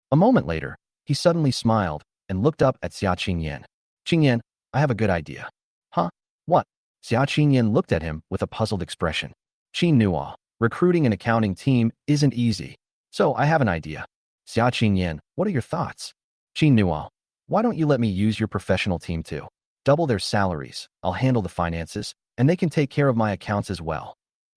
A moment later, he suddenly smiled and looked up at Xia Qingyan. "Qingyan, I have a good idea." "Huh? What?" Xia Qingyan looked at him with a puzzled expression. "Qin Nua, recruiting an accounting team isn't easy. So I have an idea." Xia Qingyan, "What are your thoughts?" Qin Nua, "Why don't you let me use your professional team too? Double their salaries, I'll handle the finances, and they can take care of my accounts as well."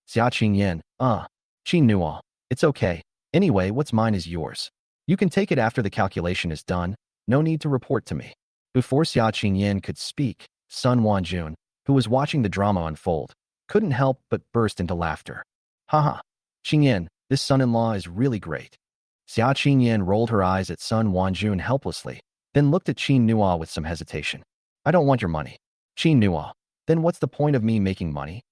Xia Qingyan, Qin Nua, "It's okay. Anyway, what's mine is yours. You can take it after the calculation is done. No need to report to me." Before Xia Qingyan could speak, Sun Wanjun, who was watching the drama unfold, couldn't help but burst into laughter. "Haha, Qingyan, this son-in-law is really great." Xia Qingyan rolled her eyes at Sun Wanjun helplessly, then looked at Qin Nua with some hesitation. "I don't want your money." Qin Nua, "Then what's the point of me making money?"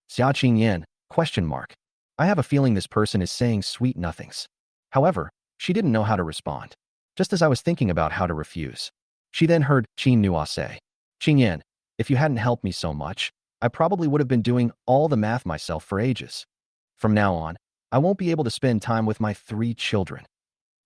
Xia Qingyan, question mark. I have a feeling this person is saying sweet nothings. However, she didn't know how to respond. Just as I was thinking about how to refuse, she then heard Qin Nua say, "Qingyan, if you hadn't helped me so much, I probably would have been doing all the math myself for ages. From now on, I won't be able to spend time with my three children.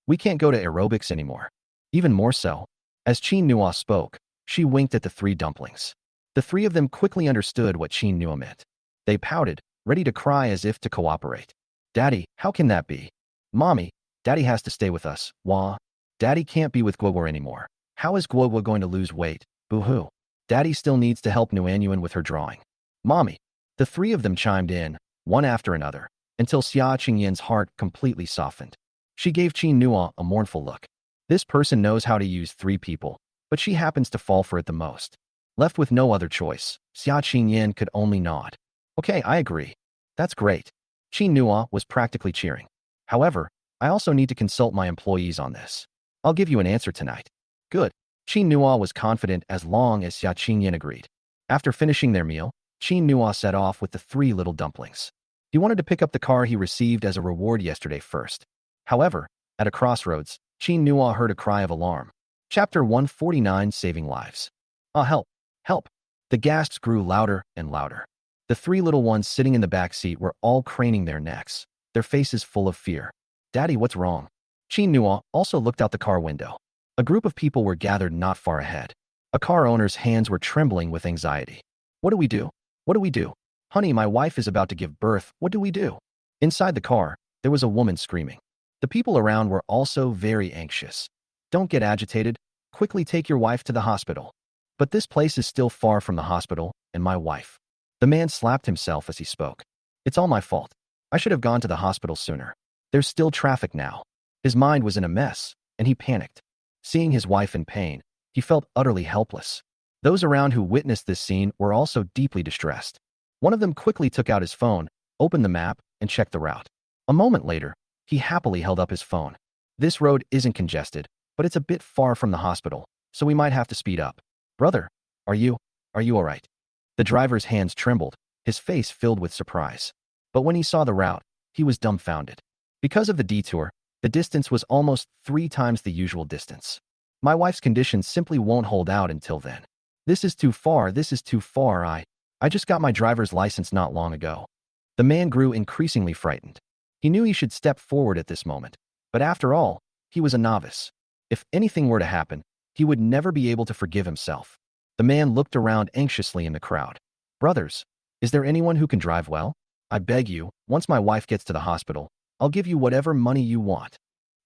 We can't go to aerobics anymore." Even more so, as Qin Nua spoke, she winked at the three dumplings. The three of them quickly understood what Qin Nua meant. They pouted, ready to cry as if to cooperate. "Daddy, how can that be? Mommy, Daddy has to stay with us. Wah. Daddy can't be with Guogua anymore. How is Guogua going to lose weight? Boo-hoo. Daddy still needs to help Nuanyuan with her drawing. Mommy." The three of them chimed in, one after another, until Xia Qingyan's heart completely softened. She gave Qin Nua a mournful look. This person knows how to use three people, but she happens to fall for it the most. Left with no other choice, Xia Qingyan could only nod. "Okay, I agree. That's great. Nua was practically cheering. However, I also need to consult my employees on this. I'll give you an answer tonight. Good. Nua was confident as long as Xia Qingyan agreed. After finishing their meal, Nua set off with the three little dumplings. He wanted to pick up the car he received as a reward yesterday first. However, at a crossroads, Nua heard a cry of alarm. Chapter 149, Saving Lives. Ah, help! Help! The gasps grew louder and louder. The three little ones sitting in the back seat were all craning their necks, their faces full of fear. Daddy, what's wrong? Nua also looked out the car window. A group of people were gathered not far ahead. A car owner's hands were trembling with anxiety. What do we do? What do we do? Honey, my wife is about to give birth. What do we do? Inside the car, there was a woman screaming. The people around were also very anxious. Don't get agitated. Quickly take your wife to the hospital. But this place is still far from the hospital and my wife. The man slapped himself as he spoke. It's all my fault. I should have gone to the hospital sooner. There's still traffic now. His mind was in a mess, and he panicked. Seeing his wife in pain, he felt utterly helpless. Those around who witnessed this scene were also deeply distressed. One of them quickly took out his phone, opened the map, and checked the route. A moment later, he happily held up his phone. This road isn't congested, but it's a bit far from the hospital, so we might have to speed up. Brother, are you all right? The driver's hands trembled, his face filled with surprise. But when he saw the route, he was dumbfounded. Because of the detour, the distance was almost 3 times the usual distance. My wife's condition simply won't hold out until then. This is too far. I just got my driver's license not long ago. The man grew increasingly frightened. He knew he should step forward at this moment, but after all, he was a novice. If anything were to happen, he would never be able to forgive himself. The man looked around anxiously in the crowd. Brothers, is there anyone who can drive well? I beg you, once my wife gets to the hospital, I'll give you whatever money you want.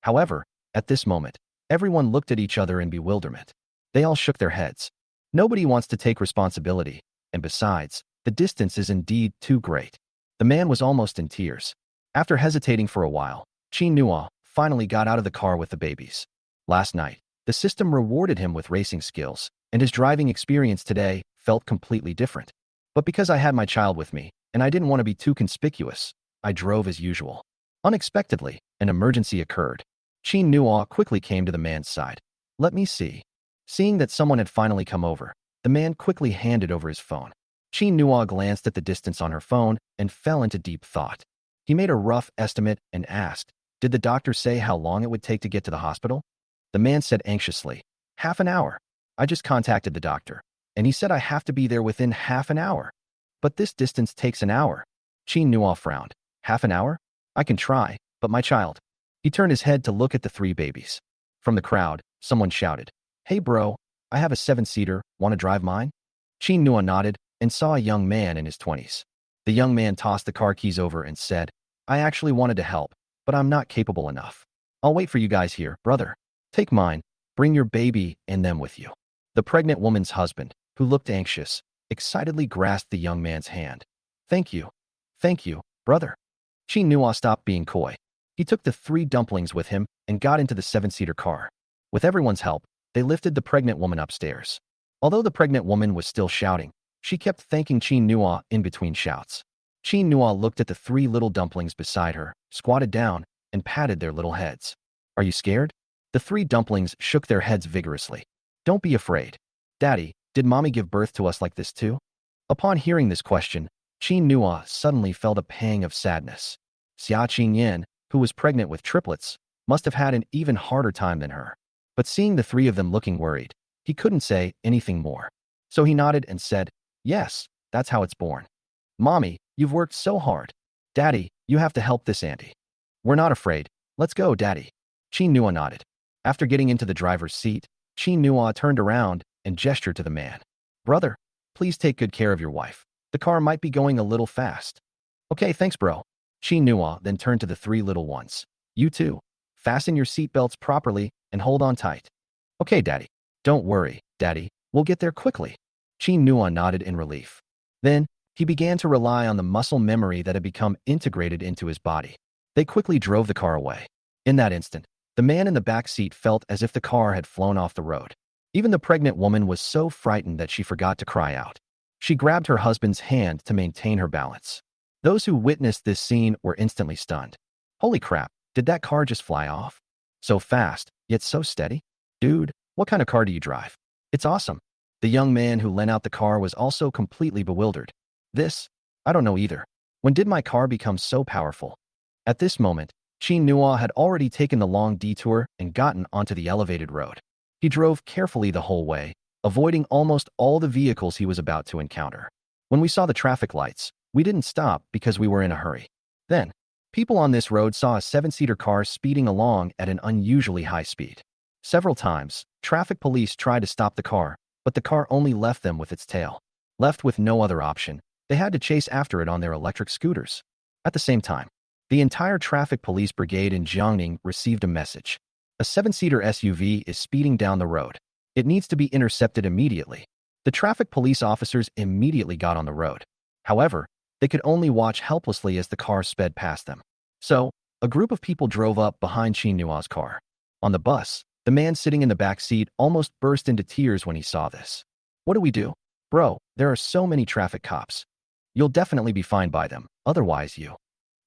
However, at this moment, everyone looked at each other in bewilderment. They all shook their heads. Nobody wants to take responsibility, and besides, the distance is indeed too great. The man was almost in tears. After hesitating for a while, Nua finally got out of the car with the babies. Last night, the system rewarded him with racing skills, and his driving experience today felt completely different. But because I had my child with me, and I didn't want to be too conspicuous, I drove as usual. Unexpectedly, an emergency occurred. Nua quickly came to the man's side. Let me see. Seeing that someone had finally come over, the man quickly handed over his phone. Nua glanced at the distance on her phone and fell into deep thought. He made a rough estimate and asked, did the doctor say how long it would take to get to the hospital? The man said anxiously, half an hour. I just contacted the doctor, and he said I have to be there within half an hour. But this distance takes an hour. Nua frowned. Half an hour? I can try, but my child. He turned his head to look at the 3 babies. From the crowd, someone shouted, Hey bro, I have a 7-seater, want to drive mine? Nua nodded and saw a young man in his 20s. The young man tossed the car keys over and said, I actually wanted to help, but I'm not capable enough. I'll wait for you guys here, brother. Take mine, bring your baby and them with you. The pregnant woman's husband, who looked anxious, excitedly grasped the young man's hand. Thank you, brother. Nua stopped being coy. He took the 3 dumplings with him and got into the 7-seater car. With everyone's help, they lifted the pregnant woman upstairs. Although the pregnant woman was still shouting, she kept thanking Nua in between shouts. Nua looked at the 3 little dumplings beside her, squatted down, and patted their little heads. Are you scared? The 3 dumplings shook their heads vigorously. Don't be afraid. Daddy, did mommy give birth to us like this too? Upon hearing this question, Nua suddenly felt a pang of sadness. Xia Qingyan, who was pregnant with triplets, must have had an even harder time than her. But seeing the 3 of them looking worried, he couldn't say anything more. So he nodded and said, Yes, that's how it's born. Mommy, you've worked so hard. Daddy, you have to help this auntie. We're not afraid. Let's go, Daddy. Nua nodded. After getting into the driver's seat, Nua turned around and gestured to the man. Brother, please take good care of your wife. The car might be going a little fast. Okay, thanks, bro. Nua then turned to the 3 little ones. You too. Fasten your seatbelts properly and hold on tight. Okay, Daddy. Don't worry, Daddy. We'll get there quickly. Nua nodded in relief. Then, he began to rely on the muscle memory that had become integrated into his body. They quickly drove the car away. In that instant, the man in the back seat felt as if the car had flown off the road. Even the pregnant woman was so frightened that she forgot to cry out. She grabbed her husband's hand to maintain her balance. Those who witnessed this scene were instantly stunned. Holy crap, did that car just fly off? So fast, yet so steady? Dude, what kind of car do you drive? It's awesome. The young man who lent out the car was also completely bewildered. I don't know either. When did my car become so powerful? At this moment, Chin Nua had already taken the long detour and gotten onto the elevated road. He drove carefully the whole way, avoiding almost all the vehicles he was about to encounter. When we saw the traffic lights, we didn't stop because we were in a hurry. Then, people on this road saw a seven-seater car speeding along at an unusually high speed. Several times, traffic police tried to stop the car, but the car only left them with its tail. Left with no other option, they had to chase after it on their electric scooters. At the same time, the entire traffic police brigade in Jiangning received a message. A seven-seater SUV is speeding down the road. It needs to be intercepted immediately. The traffic police officers immediately got on the road. However, they could only watch helplessly as the car sped past them. So, a group of people drove up behind Chin Nua's car. On the bus, the man sitting in the back seat almost burst into tears when he saw this. What do we do? Bro, there are so many traffic cops. You'll definitely be fined by them, otherwise you.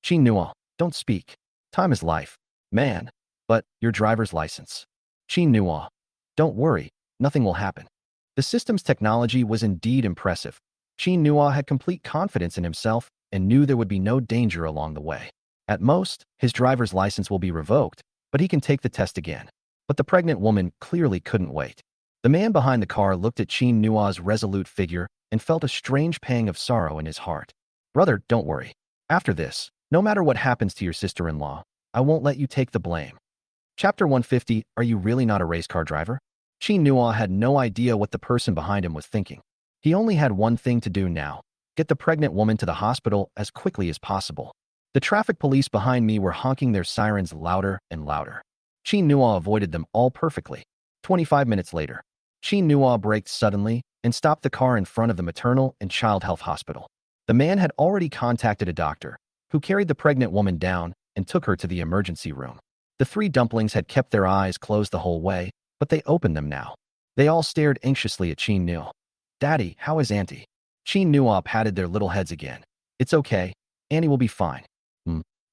Chin Nua, don't speak. Time is life. Man. But, your driver's license. Chin Nua. Don't worry, nothing will happen. The system's technology was indeed impressive. Chin Nua had complete confidence in himself and knew there would be no danger along the way. At most, his driver's license will be revoked, but he can take the test again. But the pregnant woman clearly couldn't wait. The man behind the car looked at Chin Nua's resolute figure and felt a strange pang of sorrow in his heart. Brother, don't worry. After this, no matter what happens to your sister-in-law, I won't let you take the blame. Chapter 150, Are you really not a race car driver? Chin Nua had no idea what the person behind him was thinking. He only had one thing to do now: get the pregnant woman to the hospital as quickly as possible. The traffic police behind me were honking their sirens louder and louder. Chin Nua avoided them all perfectly. 25 minutes later, Chin Nua braked suddenly and stopped the car in front of the maternal and child health hospital. The man had already contacted a doctor, who carried the pregnant woman down and took her to the emergency room. The three dumplings had kept their eyes closed the whole way, but they opened them now. They all stared anxiously at Chin Nua. Daddy, how is Auntie? Chin Nua patted their little heads again. It's okay. Annie will be fine.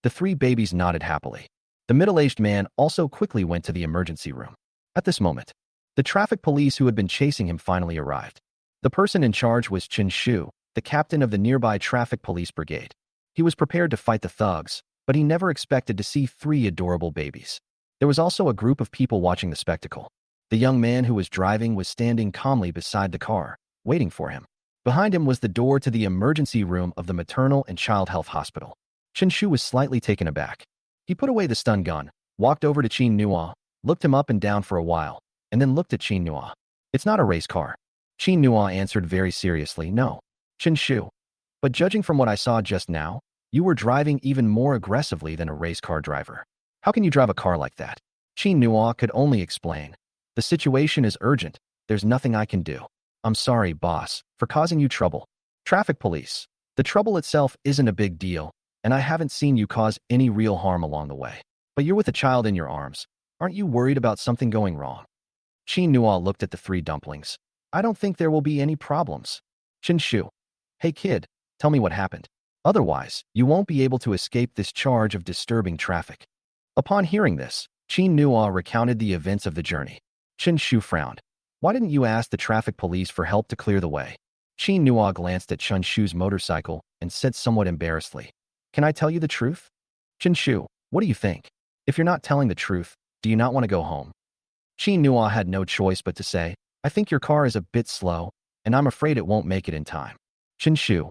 The three babies nodded happily. The middle-aged man also quickly went to the emergency room. At this moment, the traffic police who had been chasing him finally arrived. The person in charge was Chen Shu, the captain of the nearby traffic police brigade. He was prepared to fight the thugs, but he never expected to see three adorable babies. There was also a group of people watching the spectacle. The young man who was driving was standing calmly beside the car, waiting for him. Behind him was the door to the emergency room of the maternal and child health hospital. Chen Shu was slightly taken aback. He put away the stun gun, walked over to Chin Nua, looked him up and down for a while, and then looked at Chin Nua. It's not a race car. Chin Nua answered very seriously, no. Chen Shu. But judging from what I saw just now, you were driving even more aggressively than a race car driver. How can you drive a car like that? Chin Nua could only explain. The situation is urgent. There's nothing I can do. I'm sorry, boss, for causing you trouble. Traffic police. The trouble itself isn't a big deal, and I haven't seen you cause any real harm along the way. But you're with a child in your arms. Aren't you worried about something going wrong? Chin Nua looked at the three dumplings. I don't think there will be any problems. Chen Shu. Hey kid, tell me what happened. Otherwise, you won't be able to escape this charge of disturbing traffic. Upon hearing this, Chin Nua recounted the events of the journey. Chen Shu frowned. Why didn't you ask the traffic police for help to clear the way? Chin Nua glanced at Chen Shu's motorcycle and said somewhat embarrassedly, Can I tell you the truth? Chen Shu, what do you think? If you're not telling the truth, do you not want to go home? Chin Nua had no choice but to say, I think your car is a bit slow, and I'm afraid it won't make it in time. Chen Shu,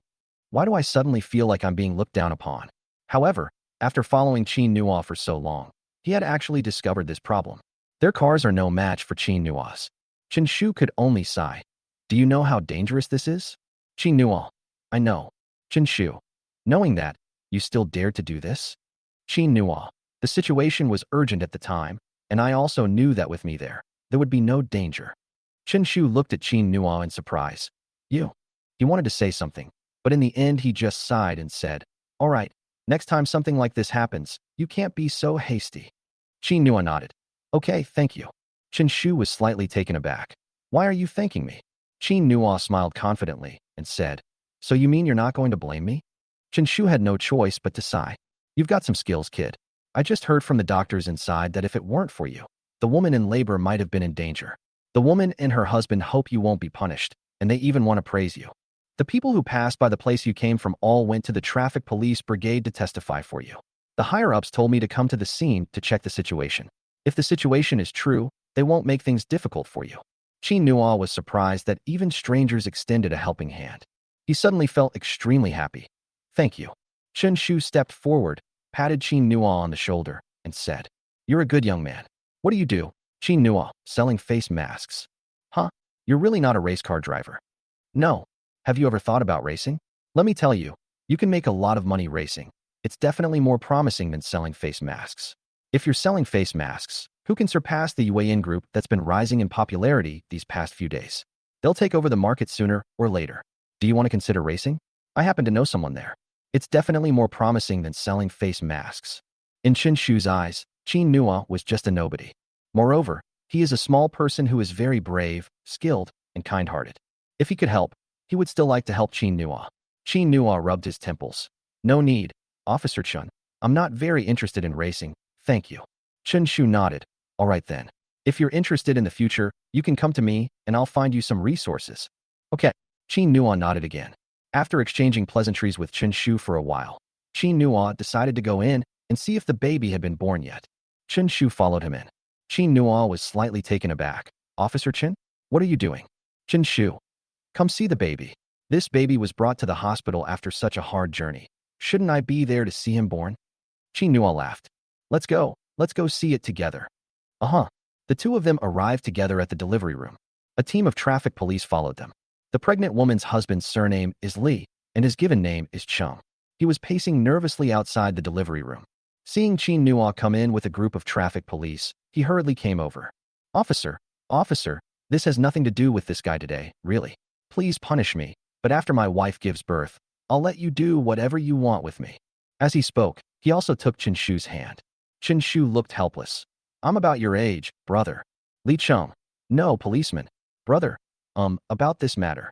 why do I suddenly feel like I'm being looked down upon? However, after following Chin Nua for so long, he had actually discovered this problem. Their cars are no match for Chin Nua's. Chen Shu could only sigh. Do you know how dangerous this is? Chin Nua. I know. Chen Shu. Knowing that, you still dared to do this? Chin Nua. The situation was urgent at the time, and I also knew that with me there would be no danger. Chen Shu looked at Chin Nua in surprise. You. He wanted to say something, but in the end he just sighed and said, All right, next time something like this happens, you can't be so hasty. Chin Nua nodded. Okay, thank you. Chen Shu was slightly taken aback. Why are you thanking me? Chin Nua smiled confidently and said, So you mean you're not going to blame me? Shu had no choice but to sigh. You've got some skills, kid. I just heard from the doctors inside that if it weren't for you, the woman in labor might have been in danger. The woman and her husband hope you won't be punished, and they even want to praise you. The people who passed by the place you came from all went to the traffic police brigade to testify for you. The higher-ups told me to come to the scene to check the situation. If the situation is true, they won't make things difficult for you. Qin Nua was surprised that even strangers extended a helping hand. He suddenly felt extremely happy. Thank you. Shu stepped forward, patted Qin Nua on the shoulder, and said, You're a good young man. What do you do? Qin Nua, selling face masks. Huh? You're really not a race car driver. No. Have you ever thought about racing? Let me tell you, you can make a lot of money racing. It's definitely more promising than selling face masks. If you're selling face masks, who can surpass the UAN group that's been rising in popularity these past few days? They'll take over the market sooner or later. Do you want to consider racing? I happen to know someone there. It's definitely more promising than selling face masks. In Shu's eyes, Qin Nua was just a nobody. Moreover, he is a small person who is very brave, skilled, and kind-hearted. If he could help, he would still like to help Qin Nua. Qin Nua rubbed his temples. No need, Officer Chun. I'm not very interested in racing, thank you. Shu nodded. All right then. If you're interested in the future, you can come to me, and I'll find you some resources. Okay. Qin Nua nodded again. After exchanging pleasantries with Shu for a while, Qin Nua decided to go in and see if the baby had been born yet. Shu followed him in. Qin Nua was slightly taken aback. Officer Qin? What are you doing? Shu. Come see the baby. This baby was brought to the hospital after such a hard journey. Shouldn't I be there to see him born? Qin Nua laughed. Let's go see it together. Uh-huh. The two of them arrived together at the delivery room. A team of traffic police followed them. The pregnant woman's husband's surname is Li, and his given name is Chung. He was pacing nervously outside the delivery room. Seeing Qin Nua come in with a group of traffic police, he hurriedly came over. Officer, this has nothing to do with this guy today, really. Please punish me, but after my wife gives birth, I'll let you do whatever you want with me. As he spoke, he also took Shu's hand. Shu looked helpless. I'm about your age, brother. Li Chung. No, policeman. Brother. About this matter.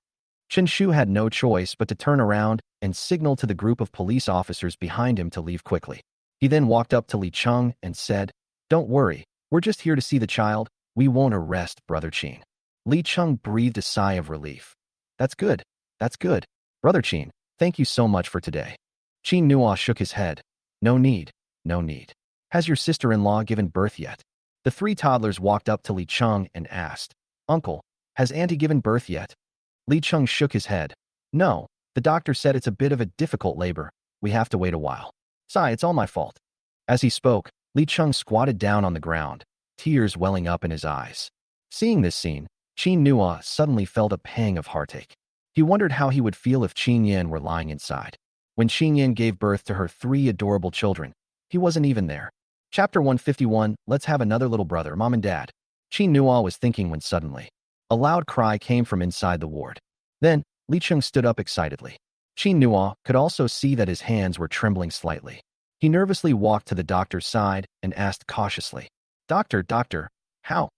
Shu had no choice but to turn around and signal to the group of police officers behind him to leave quickly. He then walked up to Li Chung and said, Don't worry, we're just here to see the child. We won't arrest Brother Qin. Li Chung breathed a sigh of relief. That's good. Brother Qin, thank you so much for today. Qin Nua shook his head. No need. Has your sister-in-law given birth yet? The three toddlers walked up to Li Chung and asked, Uncle, has Auntie given birth yet? Li Chung shook his head. No, the doctor said it's a bit of a difficult labor. We have to wait a while. Sigh, it's all my fault. As he spoke, Li Chung squatted down on the ground, tears welling up in his eyes. Seeing this scene, Qin Nua suddenly felt a pang of heartache. He wondered how he would feel if Qin Yan were lying inside. When Qin Yan gave birth to her three adorable children, he wasn't even there. Chapter 151, Let's have another little brother, Mom and Dad. Qin Nua was thinking when suddenly, a loud cry came from inside the ward. Then, Li Chung stood up excitedly. Qin Nua could also see that his hands were trembling slightly. He nervously walked to the doctor's side and asked cautiously, Doctor, how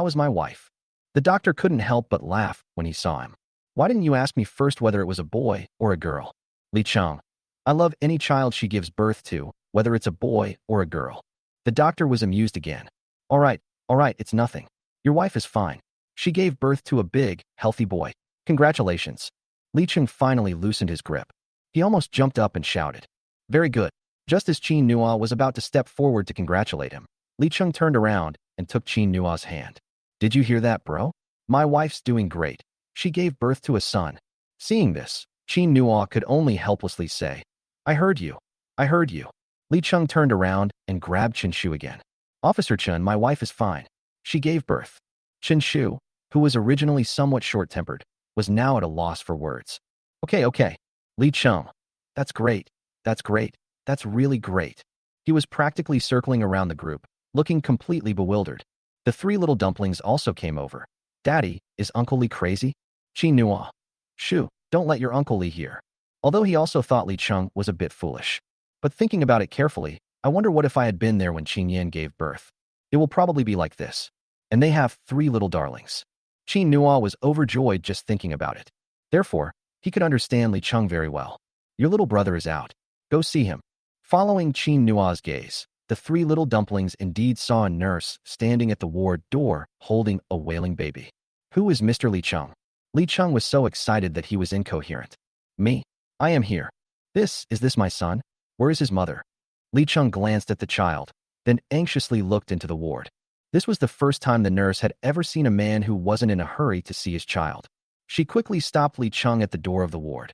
is my wife? The doctor couldn't help but laugh when he saw him. Why didn't you ask me first whether it was a boy or a girl? Li Chung. I love any child she gives birth to, whether it's a boy or a girl. The doctor was amused again. All right, it's nothing. Your wife is fine. She gave birth to a big, healthy boy. Congratulations. Li Chung finally loosened his grip. He almost jumped up and shouted. Very good. Just as Qin Nua was about to step forward to congratulate him, Li Chung turned around and took Qin Nua's hand. Did you hear that, bro? My wife's doing great. She gave birth to a son. Seeing this, Qin Nua could only helplessly say, I heard you. Li Chung turned around and grabbed Shu again. Officer Chun, my wife is fine. She gave birth. Shu, who was originally somewhat short-tempered, was now at a loss for words. Okay. Li Chung. That's great. That's really great. He was practically circling around the group, looking completely bewildered. The three little dumplings also came over. Daddy, is Uncle Li crazy? Qin Nua. Shu, don't let your Uncle Li hear. Although he also thought Li Chung was a bit foolish. But thinking about it carefully, I wonder what if I had been there when Qin Yan gave birth. It will probably be like this. And they have three little darlings. Qin Nua was overjoyed just thinking about it. Therefore, he could understand Li Chung very well. Your little brother is out. Go see him. Following Qin Nua's gaze, the three little dumplings indeed saw a nurse standing at the ward door holding a wailing baby. Who is Mr. Li Cheng? Li Cheng was so excited that he was incoherent. Me? I am here. Is this my son? Where is his mother? Li Cheng glanced at the child, then anxiously looked into the ward. This was the first time the nurse had ever seen a man who wasn't in a hurry to see his child. She quickly stopped Li Cheng at the door of the ward.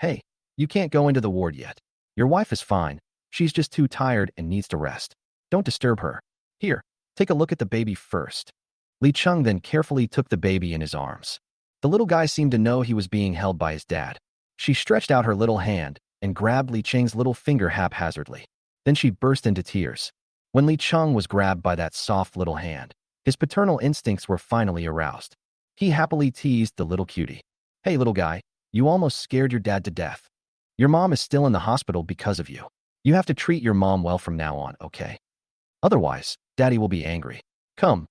Hey, you can't go into the ward yet. Your wife is fine. She's just too tired and needs to rest. Don't disturb her. Here, take a look at the baby first. Li Cheng then carefully took the baby in his arms. The little guy seemed to know he was being held by his dad. She stretched out her little hand and grabbed Li Cheng's little finger haphazardly. Then she burst into tears. When Li Cheng was grabbed by that soft little hand, his paternal instincts were finally aroused. He happily teased the little cutie. Hey, little guy, you almost scared your dad to death. Your mom is still in the hospital because of you. You have to treat your mom well from now on, okay? Otherwise, daddy will be angry. Come,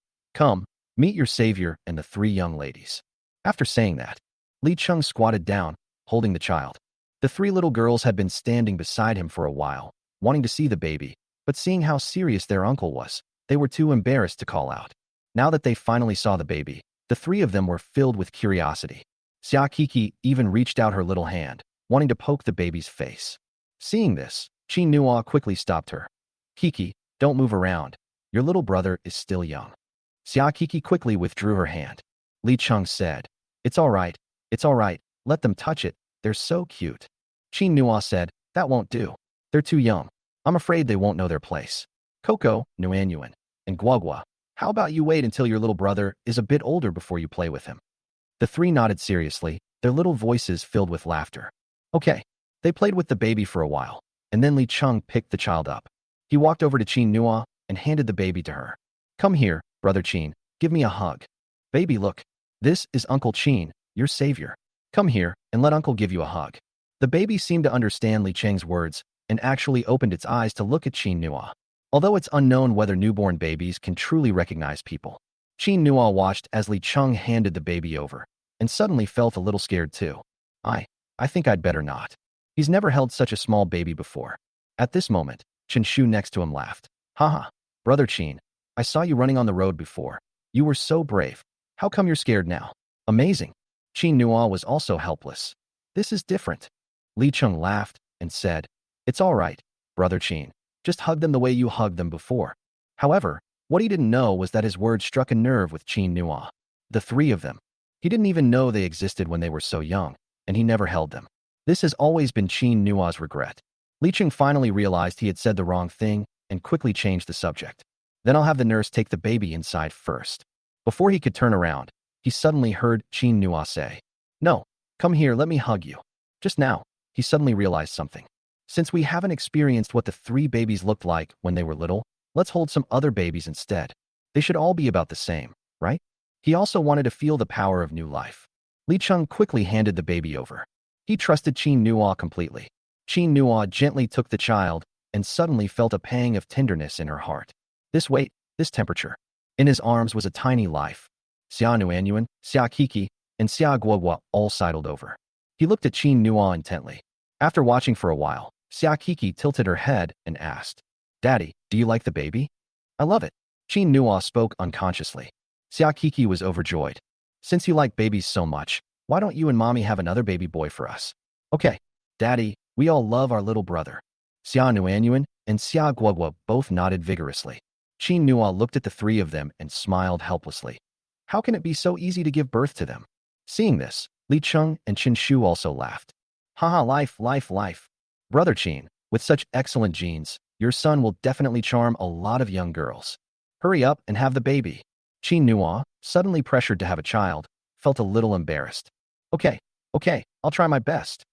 meet your savior and the three young ladies. After saying that, Li Cheng squatted down, holding the child. The three little girls had been standing beside him for a while, wanting to see the baby, but seeing how serious their uncle was, they were too embarrassed to call out. Now that they finally saw the baby, the three of them were filled with curiosity. Xia Kiki even reached out her little hand, wanting to poke the baby's face. Seeing this, Qin Nua quickly stopped her. Kiki, don't move around. Your little brother is still young. Xia Kiki quickly withdrew her hand. Li Cheng said, It's all right. Let them touch it. They're so cute. Qin Nua said, That won't do. They're too young. I'm afraid they won't know their place. Coco, Nuanyuan, and Guagua, how about you wait until your little brother is a bit older before you play with him? The three nodded seriously, their little voices filled with laughter. Okay. They played with the baby for a while, and then Li Cheng picked the child up. He walked over to Qin Nua and handed the baby to her. Come here, brother Qin, give me a hug. Baby, look. This is Uncle Qin, your savior. Come here and let Uncle give you a hug. The baby seemed to understand Li Cheng's words and actually opened its eyes to look at Qin Nua. Although it's unknown whether newborn babies can truly recognize people, Qin Nua watched as Li Cheng handed the baby over and suddenly felt a little scared too. I think I'd better not. He's never held such a small baby before. At this moment, Chen Shu next to him laughed. Haha, brother Qin, I saw you running on the road before. You were so brave. How come you're scared now? Amazing. Qin Nua was also helpless. This is different. Li Cheng laughed and said, It's all right, brother Qin. Just hug them the way you hugged them before. However, what he didn't know was that his words struck a nerve with Qin Nua. The three of them. He didn't even know they existed when they were so young, and he never held them. This has always been Qin Nua's regret. Li Cheng finally realized he had said the wrong thing and quickly changed the subject. Then I'll have the nurse take the baby inside first. Before he could turn around, he suddenly heard Qin Nua say, No, come here, let me hug you. Just now, he suddenly realized something. Since we haven't experienced what the three babies looked like when they were little, let's hold some other babies instead. They should all be about the same, right? He also wanted to feel the power of new life. Li Cheng quickly handed the baby over. He trusted Qin Nua completely. Qin Nua gently took the child and suddenly felt a pang of tenderness in her heart. This weight, this temperature. In his arms was a tiny life. Xia Nuanyuan, Xia Kiki, and Xia Guogua all sidled over. He looked at Qin Nua intently. After watching for a while, Xia Kiki tilted her head and asked, Daddy, do you like the baby? I love it. Qin Nua spoke unconsciously. Xia Kiki was overjoyed. Since you like babies so much, why don't you and Mommy have another baby boy for us? Okay, Daddy, we all love our little brother. Xia Nuanyuan and Xia Guogua both nodded vigorously. Qin Nua looked at the three of them and smiled helplessly. How can it be so easy to give birth to them? Seeing this, Li Cheng and Chen Shu also laughed. Haha, life. Brother Qin, with such excellent genes, your son will definitely charm a lot of young girls. Hurry up and have the baby. Qin Nua, suddenly pressured to have a child, felt a little embarrassed. Okay, I'll try my best.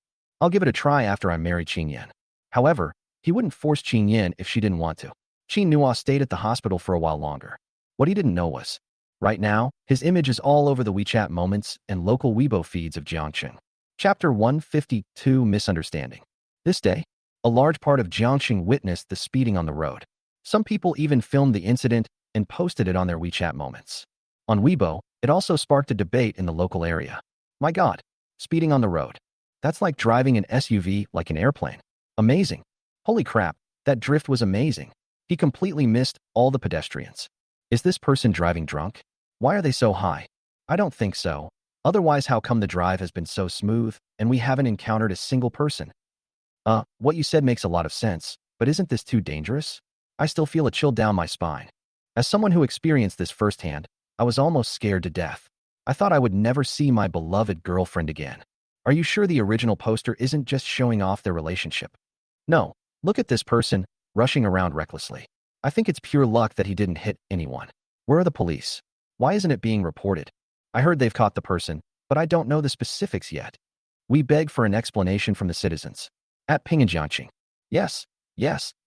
I'll give it a try after I marry Qin Yan. However, he wouldn't force Qin Yan if she didn't want to. Qin Nua stayed at the hospital for a while longer. What he didn't know was, right now, his image is all over the WeChat moments and local Weibo feeds of Jiangxing. Chapter 152, Misunderstanding. This day, a large part of Jiangxing witnessed the speeding on the road. Some people even filmed the incident and posted it on their WeChat moments. On Weibo, it also sparked a debate in the local area. My God, speeding on the road. That's like driving an SUV like an airplane. Amazing. Holy crap, that drift was amazing. He completely missed all the pedestrians. Is this person driving drunk? Why are they so high? I don't think so. Otherwise, how come the drive has been so smooth and we haven't encountered a single person? What you said makes a lot of sense, but isn't this too dangerous? I still feel a chill down my spine. As someone who experienced this firsthand, I was almost scared to death. I thought I would never see my beloved girlfriend again. Are you sure the original poster isn't just showing off their relationship? No, look at this person, rushing around recklessly. I think it's pure luck that he didn't hit anyone. Where are the police? Why isn't it being reported? I heard they've caught the person, but I don't know the specifics yet. We beg for an explanation from the citizens. At Pingjiangqing. Yes,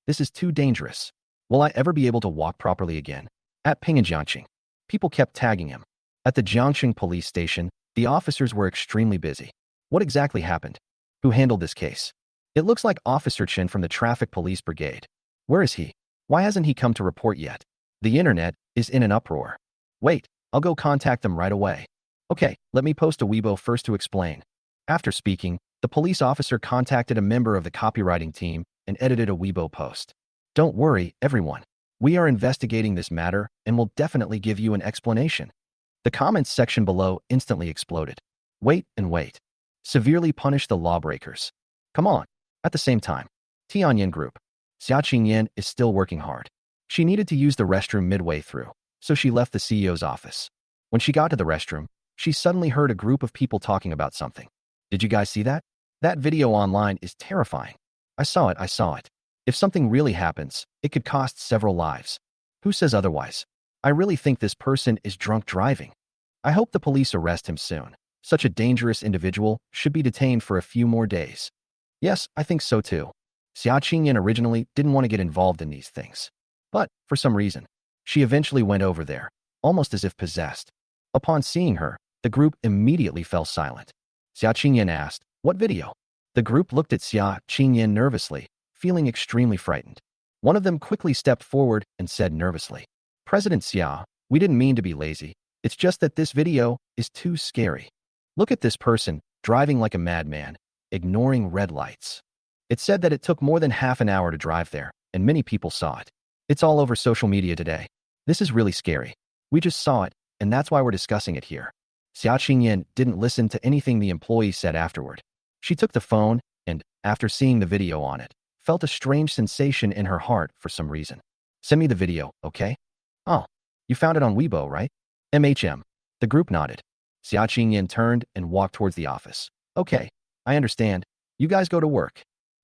this is too dangerous. Will I ever be able to walk properly again? At Pingjiangqing. People kept tagging him. At the Jiangxing police station, the officers were extremely busy. What exactly happened? Who handled this case? It looks like Officer Chen from the Traffic Police Brigade. Where is he? Why hasn't he come to report yet? The internet is in an uproar. Wait, I'll go contact them right away. Okay, let me post a Weibo first to explain. After speaking, the police officer contacted a member of the copywriting team and edited a Weibo post. Don't worry, everyone. We are investigating this matter and will definitely give you an explanation. The comments section below instantly exploded. Wait and wait. Severely punish the lawbreakers. Come on. At the same time, Tianyan Group. Xia Qingyan is still working hard. She needed to use the restroom midway through, so she left the CEO's office. When she got to the restroom, she suddenly heard a group of people talking about something. Did you guys see that? That video online is terrifying. I saw it. If something really happens, it could cost several lives. Who says otherwise? I really think this person is drunk driving. I hope the police arrest him soon. Such a dangerous individual should be detained for a few more days. Yes, I think so too. Xia Qingyan originally didn't want to get involved in these things. But, for some reason, she eventually went over there, almost as if possessed. Upon seeing her, the group immediately fell silent. Xia Qingyan asked, "What video?" The group looked at Xia Qingyan nervously, feeling extremely frightened. One of them quickly stepped forward and said nervously, "President Xia, we didn't mean to be lazy. It's just that this video is too scary. Look at this person, driving like a madman, ignoring red lights." It said that it took more than half an hour to drive there, and many people saw it. It's all over social media today. This is really scary. We just saw it, and that's why we're discussing it here. Xia Qingyan didn't listen to anything the employee said afterward. She took the phone and, after seeing the video on it, felt a strange sensation in her heart for some reason. "Send me the video, okay?" "Oh, you found it on Weibo, right?" "MHM. The group nodded. Xia Qingyan turned and walked towards the office. "Okay, I understand. You guys go to work."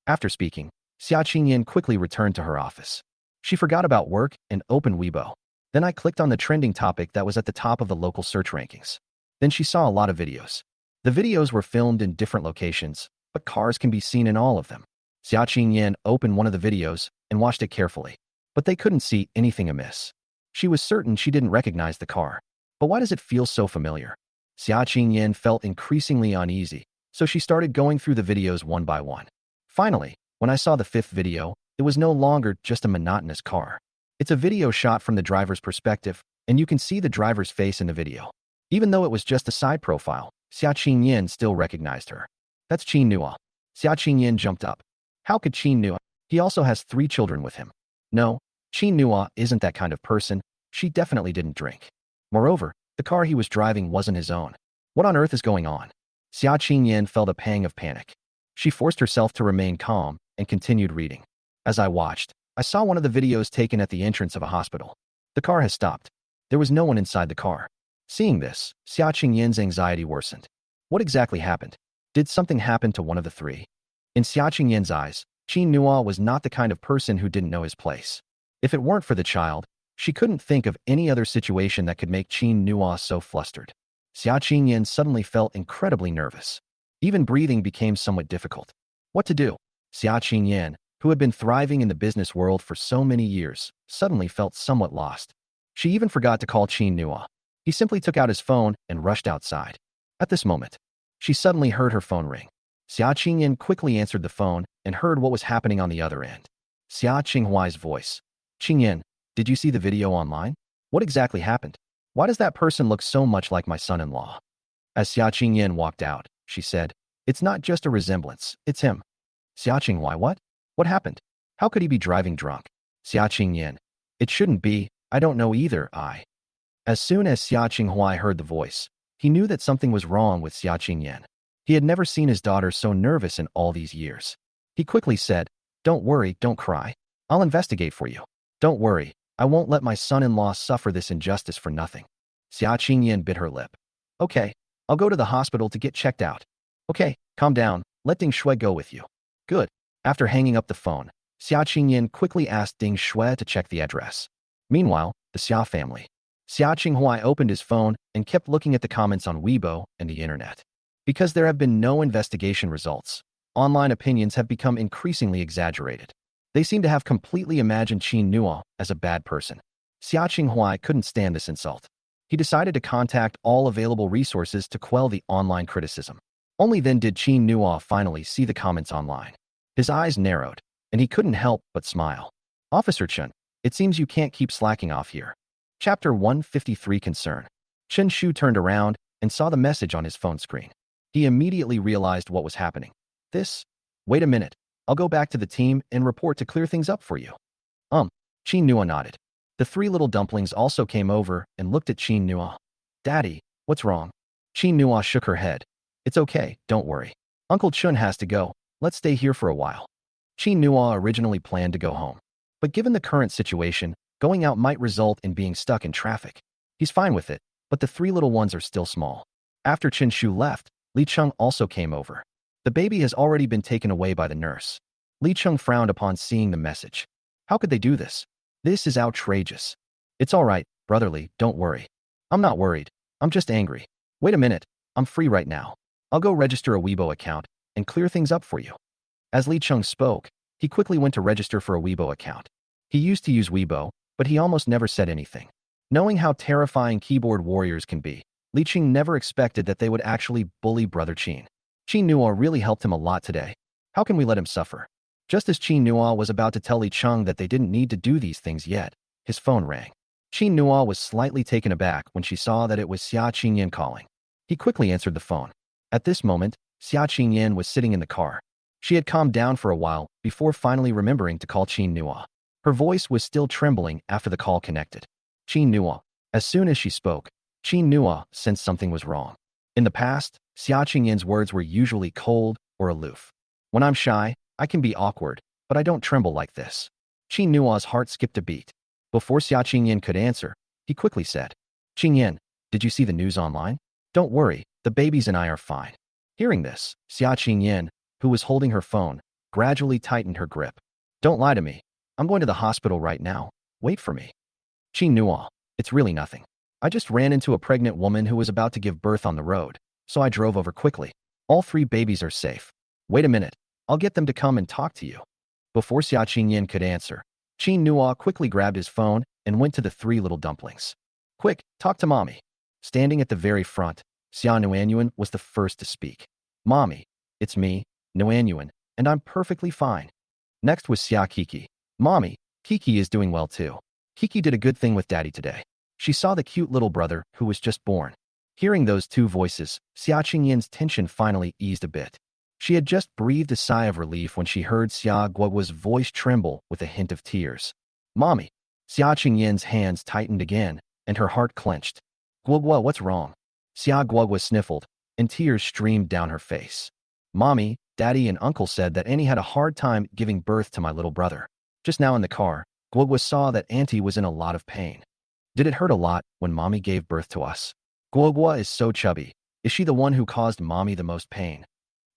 After speaking, Xia Qingyan quickly returned to her office. She forgot about work and opened Weibo. Then I clicked on the trending topic that was at the top of the local search rankings. Then she saw a lot of videos. The videos were filmed in different locations, but cars can be seen in all of them. Xia Qingyan opened one of the videos and watched it carefully, but they couldn't see anything amiss. She was certain she didn't recognize the car. But why does it feel so familiar? Xia Qingyan felt increasingly uneasy, so she started going through the videos one by one. Finally, when I saw the fifth video, it was no longer just a monotonous car. It's a video shot from the driver's perspective, and you can see the driver's face in the video. Even though it was just a side profile, Xia Qingyan still recognized her. "That's Qin Nua." Xia Qingyan jumped up. How could Qin Nua? He also has 3 children with him. No, Qin Nua isn't that kind of person. She definitely didn't drink. Moreover, the car he was driving wasn't his own. What on earth is going on? Xia Qingyan felt a pang of panic. She forced herself to remain calm and continued reading. As I watched, I saw one of the videos taken at the entrance of a hospital. The car has stopped. There was no one inside the car. Seeing this, Xia Qingyan's anxiety worsened. What exactly happened? Did something happen to one of the 3? In Xia Qingyan's eyes, Qin Nua was not the kind of person who didn't know his place. If it weren't for the child, she couldn't think of any other situation that could make Qin Nua so flustered. Xia Qingyan suddenly felt incredibly nervous. Even breathing became somewhat difficult. What to do? Xia Qingyan, who had been thriving in the business world for so many years, suddenly felt somewhat lost. She even forgot to call Qin Nua. He simply took out his phone and rushed outside. At this moment, she suddenly heard her phone ring. Xia Qingyan quickly answered the phone and heard what was happening on the other end. Xia Qinghuai's voice. "Qingyan, did you see the video online? What exactly happened? Why does that person look so much like my son-in-law?" As Xia Qingyan walked out, she said, It's not just a resemblance, it's him. Xia Qinghua, what? What happened? How could he be driving drunk? Xia Qingyan. It shouldn't be, I don't know either, As soon as Xia Qinghua heard the voice, he knew that something was wrong with Xia Qingyan. He had never seen his daughter so nervous in all these years. He quickly said, "Don't worry, don't cry. I'll investigate for you. Don't worry, I won't let my son-in-law suffer this injustice for nothing." Xia Qingyan bit her lip. "Okay, I'll go to the hospital to get checked out." "Okay, calm down, let Ding Shui go with you." "Good." After hanging up the phone, Xia Qingyan quickly asked Ding Shui to check the address. Meanwhile, the Xia family. Xia Qinghua opened his phone and kept looking at the comments on Weibo and the internet. Because there have been no investigation results, online opinions have become increasingly exaggerated. They seem to have completely imagined Qin Nuo as a bad person. Xia Qinghua couldn't stand this insult. He decided to contact all available resources to quell the online criticism. Only then did Qin Nuo finally see the comments online. His eyes narrowed, and he couldn't help but smile. "Officer Chen, it seems you can't keep slacking off here." Chapter 153 Concern. Chen Shu turned around and saw the message on his phone screen. He immediately realized what was happening. Wait a minute, I'll go back to the team and report to clear things up for you. Qin Nuo nodded. The three little dumplings also came over and looked at Qin Nuo. "Daddy, what's wrong?" Qin Nuo shook her head. "It's okay, don't worry. Uncle Chun has to go, let's stay here for a while." Qin Nuo originally planned to go home. But given the current situation, going out might result in being stuck in traffic. He's fine with it, but the three little ones are still small. After Chen Shu left, Li Cheng also came over. The baby has already been taken away by the nurse. Li Cheng frowned upon seeing the message. How could they do this? This is outrageous. "It's all right, brotherly, don't worry." "I'm not worried. I'm just angry." "Wait a minute, I'm free right now. I'll go register a Weibo account and clear things up for you." As Li Cheng spoke, he quickly went to register for a Weibo account. He used to use Weibo, but he almost never said anything. Knowing how terrifying keyboard warriors can be, Li Cheng never expected that they would actually bully Brother Qin. Qin Nuo really helped him a lot today. How can we let him suffer? Just as Qin Nuo was about to tell Li Cheng that they didn't need to do these things yet, his phone rang. Qin Nuo was slightly taken aback when she saw that it was Xia Qingyan calling. He quickly answered the phone. At this moment, Xia Qingyan was sitting in the car. She had calmed down for a while before finally remembering to call Qin Nuo. Her voice was still trembling after the call connected. "Qin Nuo." As soon as she spoke, Qin Nuo sensed something was wrong. In the past, Xia Qingyan's words were usually cold or aloof. "When I'm shy, I can be awkward, but I don't tremble like this." Qin Nuo's heart skipped a beat. Before Xia Qingyan could answer, he quickly said, "Qingyan, did you see the news online? Don't worry, the babies and I are fine." Hearing this, Xia Qingyan, who was holding her phone, gradually tightened her grip. "Don't lie to me. I'm going to the hospital right now. Wait for me." "Qin Nuo, it's really nothing. I just ran into a pregnant woman who was about to give birth on the road, so I drove over quickly. All three babies are safe. Wait a minute, I'll get them to come and talk to you." Before Xia Qingyan could answer, Qin Nuo quickly grabbed his phone and went to the three little dumplings. "Quick, talk to mommy." Standing at the very front, Xia Nuanyuan was the first to speak. "Mommy, it's me, Nuanyuan, and I'm perfectly fine." Next was Xia Kiki. "Mommy, Kiki is doing well too. Kiki did a good thing with Daddy today. She saw the cute little brother who was just born." Hearing those two voices, Xia Qingyan's tension finally eased a bit. She had just breathed a sigh of relief when she heard Xia Guoguo's voice tremble with a hint of tears. "Mommy." Xia Qingyan's hands tightened again, and her heart clenched. "Guoguo, what's wrong?" Xia Guogua sniffled, and tears streamed down her face. "Mommy, Daddy and Uncle said that Annie had a hard time giving birth to my little brother. Just now in the car, Guogua saw that Auntie was in a lot of pain." "Did it hurt a lot when Mommy gave birth to us?" "Guogua is so chubby. Is she the one who caused Mommy the most pain?"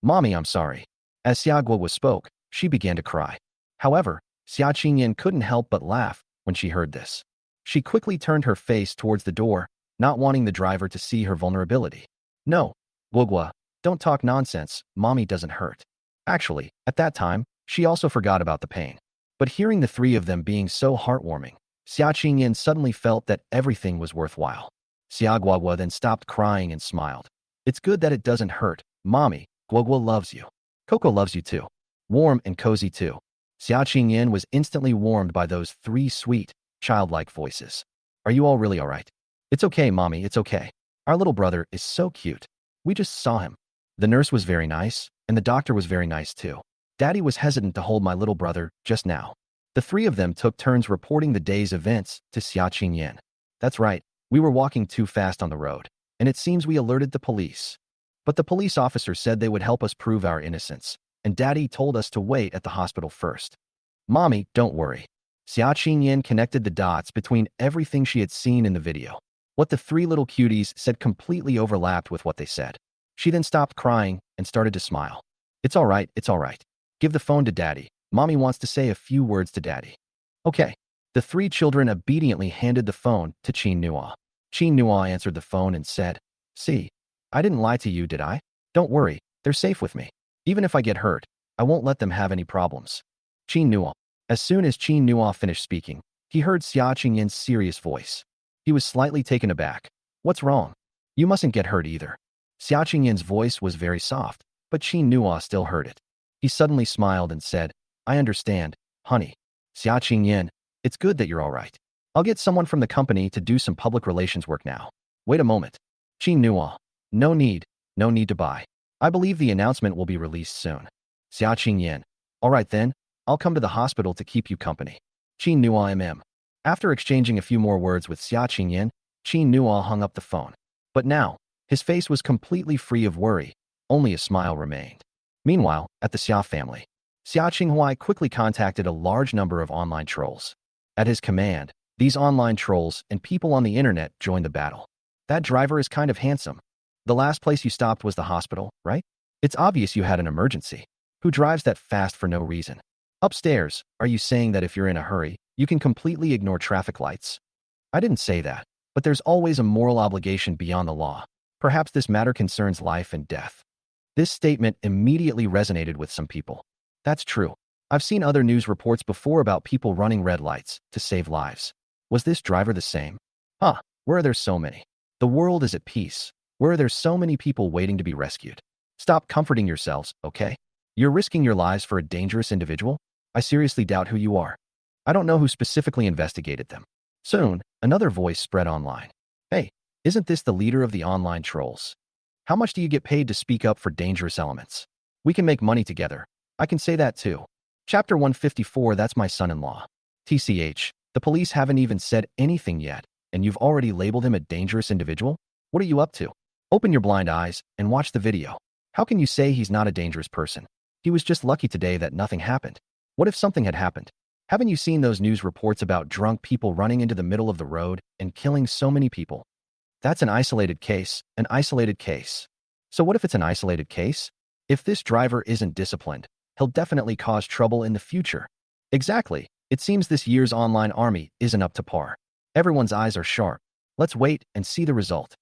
"Mommy, I'm sorry." As Xia Guogua spoke, she began to cry. However, Xia Qingyan couldn't help but laugh when she heard this. She quickly turned her face towards the door, not wanting the driver to see her vulnerability. "No, Guogua, don't talk nonsense. Mommy doesn't hurt." Actually, at that time, she also forgot about the pain. But hearing the three of them being so heartwarming, Xia Qingyan suddenly felt that everything was worthwhile. Xia Guogua then stopped crying and smiled. "It's good that it doesn't hurt, Mommy. Guogua loves you. Coco loves you too. Warm and cozy too." Xia Qingyan was instantly warmed by those three sweet, childlike voices. "Are you all really all right?" "It's okay, Mommy, it's okay. Our little brother is so cute. We just saw him." The nurse was very nice, and the doctor was very nice too. Daddy was hesitant to hold my little brother just now. The three of them took turns reporting the day's events to Xia Qingyan. That's right, we were walking too fast on the road, and it seems we alerted the police. But the police officer said they would help us prove our innocence, and Daddy told us to wait at the hospital first. Mommy, don't worry. Xia Qingyan connected the dots between everything she had seen in the video. What the three little cuties said completely overlapped with what they said. She then stopped crying and started to smile. It's all right, it's all right. Give the phone to Daddy. Mommy wants to say a few words to Daddy. Okay. The three children obediently handed the phone to Qin Nua. Qin Nua answered the phone and said, "See, I didn't lie to you, did I? Don't worry, they're safe with me. Even if I get hurt, I won't let them have any problems." Qin Nua. As soon as Qin Nua finished speaking, he heard Xia Qingyan's serious voice. He was slightly taken aback. What's wrong? You mustn't get hurt either. Xia Qingyan's voice was very soft, but Qin Nua still heard it. He suddenly smiled and said, I understand, honey. Xia Qingyan, it's good that you're all right. I'll get someone from the company to do some public relations work now. Wait a moment. Qin Nua. No need to buy. I believe the announcement will be released soon. Xia Qingyan. All right then, I'll come to the hospital to keep you company. Qin Nua mm. After exchanging a few more words with Xia Qingyan, Qin Nua hung up the phone. But now, his face was completely free of worry. Only a smile remained. Meanwhile, at the Xia family, Xia Qinghuai quickly contacted a large number of online trolls. At his command, these online trolls and people on the internet joined the battle. That driver is kind of handsome. The last place you stopped was the hospital, right? It's obvious you had an emergency. Who drives that fast for no reason? Upstairs, are you saying that if you're in a hurry, you can completely ignore traffic lights? I didn't say that, but there's always a moral obligation beyond the law. Perhaps this matter concerns life and death. This statement immediately resonated with some people. That's true. I've seen other news reports before about people running red lights to save lives. Was this driver the same? Huh, where are there so many? The world is at peace. Where are there so many people waiting to be rescued? Stop comforting yourselves, okay? You're risking your lives for a dangerous individual? I seriously doubt who you are. I don't know who specifically investigated them. Soon, another voice spread online. Hey, isn't this the leader of the online trolls? How much do you get paid to speak up for dangerous elements? We can make money together. I can say that too. Chapter 154, that's my son-in-law. TCH, the police haven't even said anything yet, and you've already labeled him a dangerous individual? What are you up to? Open your blind eyes and watch the video. How can you say he's not a dangerous person? He was just lucky today that nothing happened. What if something had happened? Haven't you seen those news reports about drunk people running into the middle of the road and killing so many people? That's an isolated case, an isolated case. So what if it's an isolated case? If this driver isn't disciplined, he'll definitely cause trouble in the future. Exactly. It seems this year's online army isn't up to par. Everyone's eyes are sharp. Let's wait and see the result.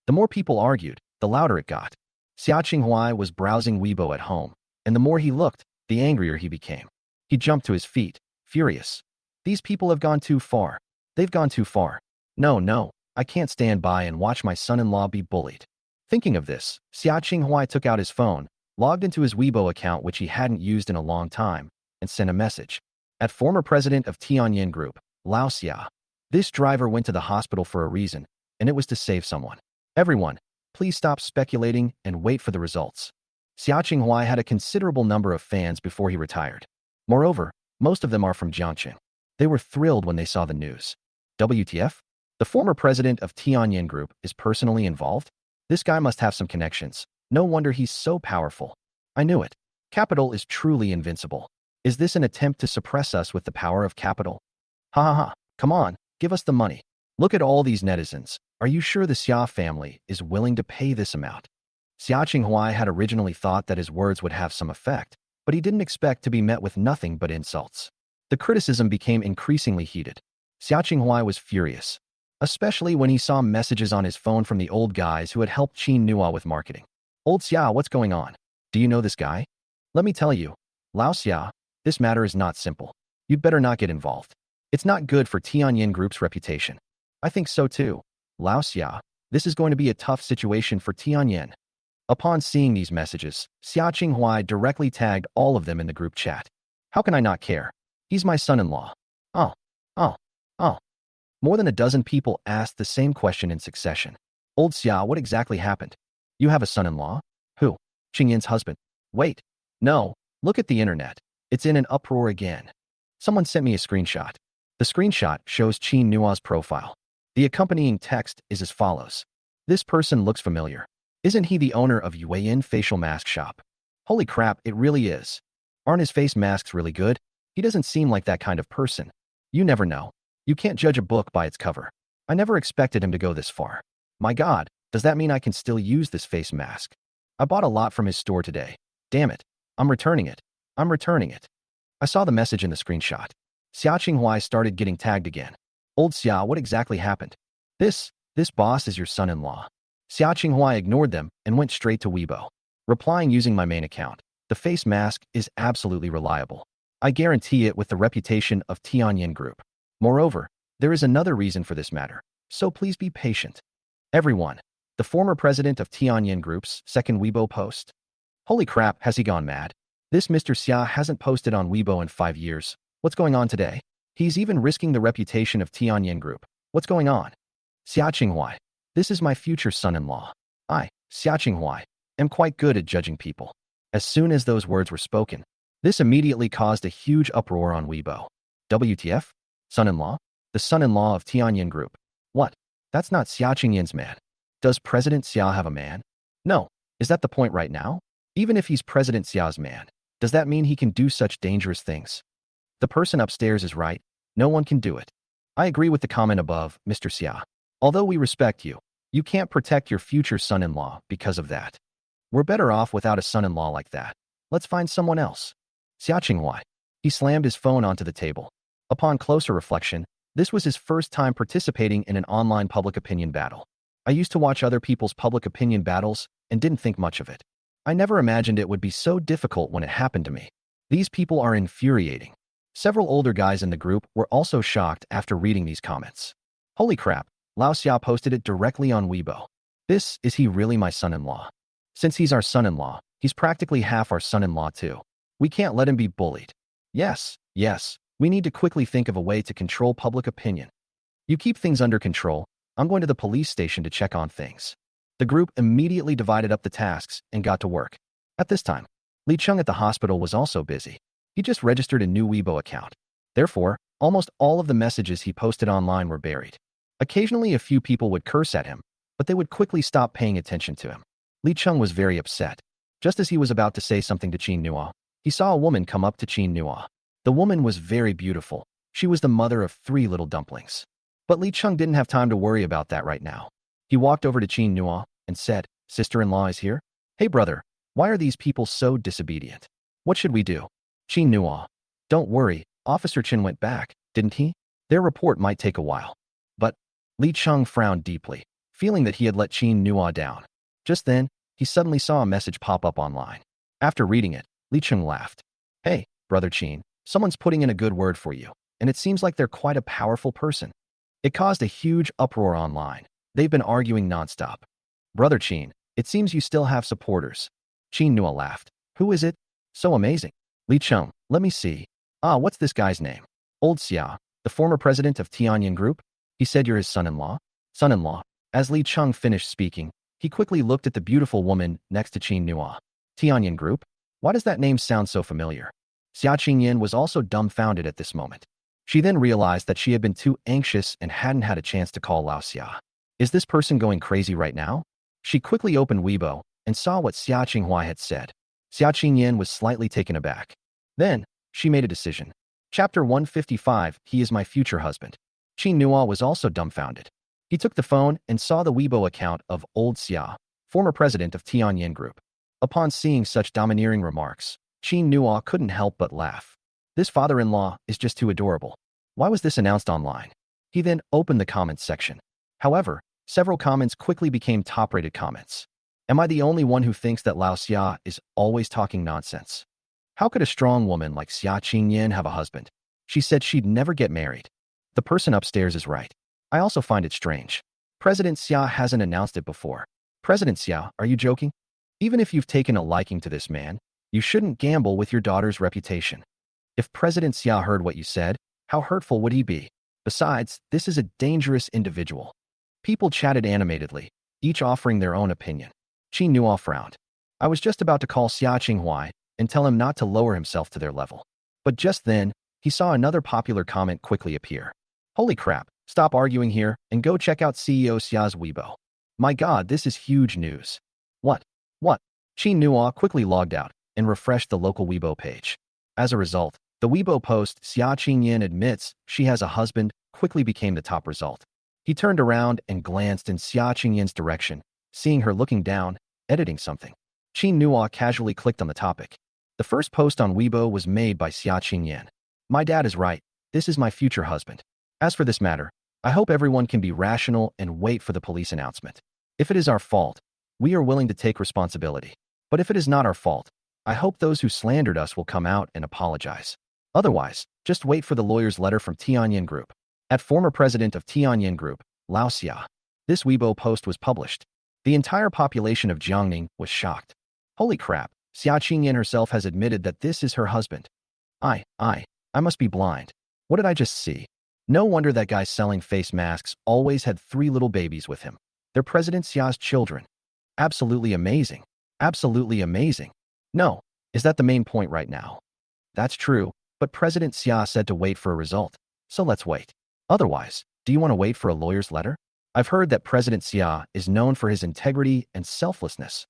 The more people argued, the louder it got. Xia Qinghuai was browsing Weibo at home, and the more he looked, the angrier he became. He jumped to his feet, furious. These people have gone too far. They've gone too far. No, I can't stand by and watch my son-in-law be bullied. Thinking of this, Xia Qinghuai took out his phone, logged into his Weibo account which he hadn't used in a long time, and sent a message. At former president of Tianyin Group, Lao Xia. This driver went to the hospital for a reason, and it was to save someone. Everyone, please stop speculating and wait for the results. Xia Qinghuai had a considerable number of fans before he retired. Moreover, most of them are from Jiangqing. They were thrilled when they saw the news. WTF? The former president of Tianyin Group is personally involved? This guy must have some connections. No wonder he's so powerful. I knew it. Capital is truly invincible. Is this an attempt to suppress us with the power of capital? Ha ha ha. Come on, give us the money. Look at all these netizens. Are you sure the Xia family is willing to pay this amount? Xia Qinghuai had originally thought that his words would have some effect, but he didn't expect to be met with nothing but insults. The criticism became increasingly heated. Xia Qinghuai was furious, especially when he saw messages on his phone from the old guys who had helped Qin Nua with marketing. Old Xia, what's going on? Do you know this guy? Let me tell you, Lao Xia, this matter is not simple. You'd better not get involved. It's not good for Tianyin Group's reputation. I think so too. Lao Xia, this is going to be a tough situation for Tianyin. Upon seeing these messages, Xia Qinghuai directly tagged all of them in the group chat. How can I not care? He's my son-in-law. Oh. More than a dozen people asked the same question in succession. Old Xia, what exactly happened? You have a son-in-law? Who? Qingyin's husband. Wait. No. Look at the internet. It's in an uproar again. Someone sent me a screenshot. The screenshot shows Qin Nua's profile. The accompanying text is as follows. This person looks familiar. Isn't he the owner of Yueyin Facial Mask Shop? Holy crap, it really is. Aren't his face masks really good? He doesn't seem like that kind of person. You never know. You can't judge a book by its cover. I never expected him to go this far. My God, does that mean I can still use this face mask? I bought a lot from his store today. Damn it. I'm returning it. I'm returning it. I saw the message in the screenshot. Xia Qinghuai started getting tagged again. Old Xia, what exactly happened? This boss is your son-in-law. Xia Qinghuai ignored them and went straight to Weibo, replying using my main account. The face mask is absolutely reliable. I guarantee it with the reputation of Tianyin Group. Moreover, there is another reason for this matter, so please be patient. Everyone, the former president of Tianyin Group's second Weibo post. Holy crap, has he gone mad? This Mr. Xia hasn't posted on Weibo in 5 years. What's going on today? He's even risking the reputation of Tianyin Group. What's going on? Xia Qinghuai. This is my future son-in-law. I, Xia Qinghuai, am quite good at judging people. As soon as those words were spoken, this immediately caused a huge uproar on Weibo. WTF? Son-in-law? The son-in-law of Tianyin Group. What? That's not Xia Qingyin's man. Does President Xia have a man? No. Is that the point right now? Even if he's President Xia's man, does that mean he can do such dangerous things? The person upstairs is right. No one can do it. I agree with the comment above, Mr. Xia. Although we respect you, you can't protect your future son-in-law because of that. We're better off without a son-in-law like that. Let's find someone else. Xia Qinghuai. He slammed his phone onto the table. Upon closer reflection, this was his first time participating in an online public opinion battle. I used to watch other people's public opinion battles and didn't think much of it. I never imagined it would be so difficult when it happened to me. These people are infuriating. Several older guys in the group were also shocked after reading these comments. Holy crap, Lao Xia posted it directly on Weibo. Is he really my son-in-law? Since he's our son-in-law, he's practically half our son-in-law too. We can't let him be bullied. Yes, we need to quickly think of a way to control public opinion. You keep things under control. I'm going to the police station to check on things. The group immediately divided up the tasks and got to work. At this time, Li Cheng at the hospital was also busy. He just registered a new Weibo account. Therefore, almost all of the messages he posted online were buried. Occasionally, a few people would curse at him, but they would quickly stop paying attention to him. Li Cheng was very upset. Just as he was about to say something to Qin Nua, he saw a woman come up to Qin Nua. The woman was very beautiful. She was the mother of 3 little dumplings. But Li Cheng didn't have time to worry about that right now. He walked over to Qin Nua and said, "Sister-in-law is here? Hey brother, why are these people so disobedient? What should we do?" Qin Nua. Don't worry, Officer Chen went back, didn't he? Their report might take a while. But Li Cheng frowned deeply, feeling that he had let Qin Nua down. Just then, he suddenly saw a message pop up online. After reading it, Li Cheng laughed. Hey, brother Qin, someone's putting in a good word for you, and it seems like they're quite a powerful person. It caused a huge uproar online. They've been arguing nonstop. Brother Qin, it seems you still have supporters. Qin Nua laughed. Who is it? So amazing. Li Cheng, let me see. What's this guy's name? Old Xia, the former president of Tianyin Group? He said you're his son-in-law? Son-in-law. As Li Cheng finished speaking, he quickly looked at the beautiful woman next to Qin Nua. Tianyin Group? Why does that name sound so familiar? Xia Qingyin was also dumbfounded at this moment. She then realized that she had been too anxious and hadn't had a chance to call Lao Xia. Is this person going crazy right now? She quickly opened Weibo and saw what Xia Qinghuai had said. Xia Qingyin was slightly taken aback. Then, she made a decision. Chapter 155, He is my future husband. Qin Nua was also dumbfounded. He took the phone and saw the Weibo account of Old Xia, former president of Tianyin Group. Upon seeing such domineering remarks, Qin Nua couldn't help but laugh. This father-in-law is just too adorable. Why was this announced online? He then opened the comments section. However, several comments quickly became top-rated comments. Am I the only one who thinks that Lao Xia is always talking nonsense? How could a strong woman like Xia Qingyin have a husband? She said she'd never get married. The person upstairs is right. I also find it strange. President Xia hasn't announced it before. President Xia, are you joking? Even if you've taken a liking to this man, you shouldn't gamble with your daughter's reputation. If President Xia heard what you said, how hurtful would he be? Besides, this is a dangerous individual. People chatted animatedly, each offering their own opinion. Qin Nua frowned. I was just about to call Xia Qinghuai and tell him not to lower himself to their level. But just then, he saw another popular comment quickly appear. Holy crap, stop arguing here and go check out CEO Xia's Weibo. My god, this is huge news. What? What? Qin Nua quickly logged out and refreshed the local Weibo page. As a result, the Weibo post Xia Qingyan admits she has a husband quickly became the top result. He turned around and glanced in Xia Qingyan's direction, seeing her looking down, editing something. Qin Nua casually clicked on the topic. The first post on Weibo was made by Xia Qingyan. My dad is right. This is my future husband. As for this matter, I hope everyone can be rational and wait for the police announcement. If it is our fault, we are willing to take responsibility. But if it is not our fault, I hope those who slandered us will come out and apologize. Otherwise, just wait for the lawyer's letter from Tianyan Group. At former president of Tianyan Group, Lao Xia. This Weibo post was published. The entire population of Jiangning was shocked. Holy crap, Xia Qingyan herself has admitted that this is her husband. I must be blind. What did I just see? No wonder that guy selling face masks always had 3 little babies with him. They're President Xia's children. Absolutely amazing. Absolutely amazing. No, is that the main point right now? That's true, but President Xia said to wait for a result, so let's wait. Otherwise, do you want to wait for a lawyer's letter? I've heard that President Xia is known for his integrity and selflessness.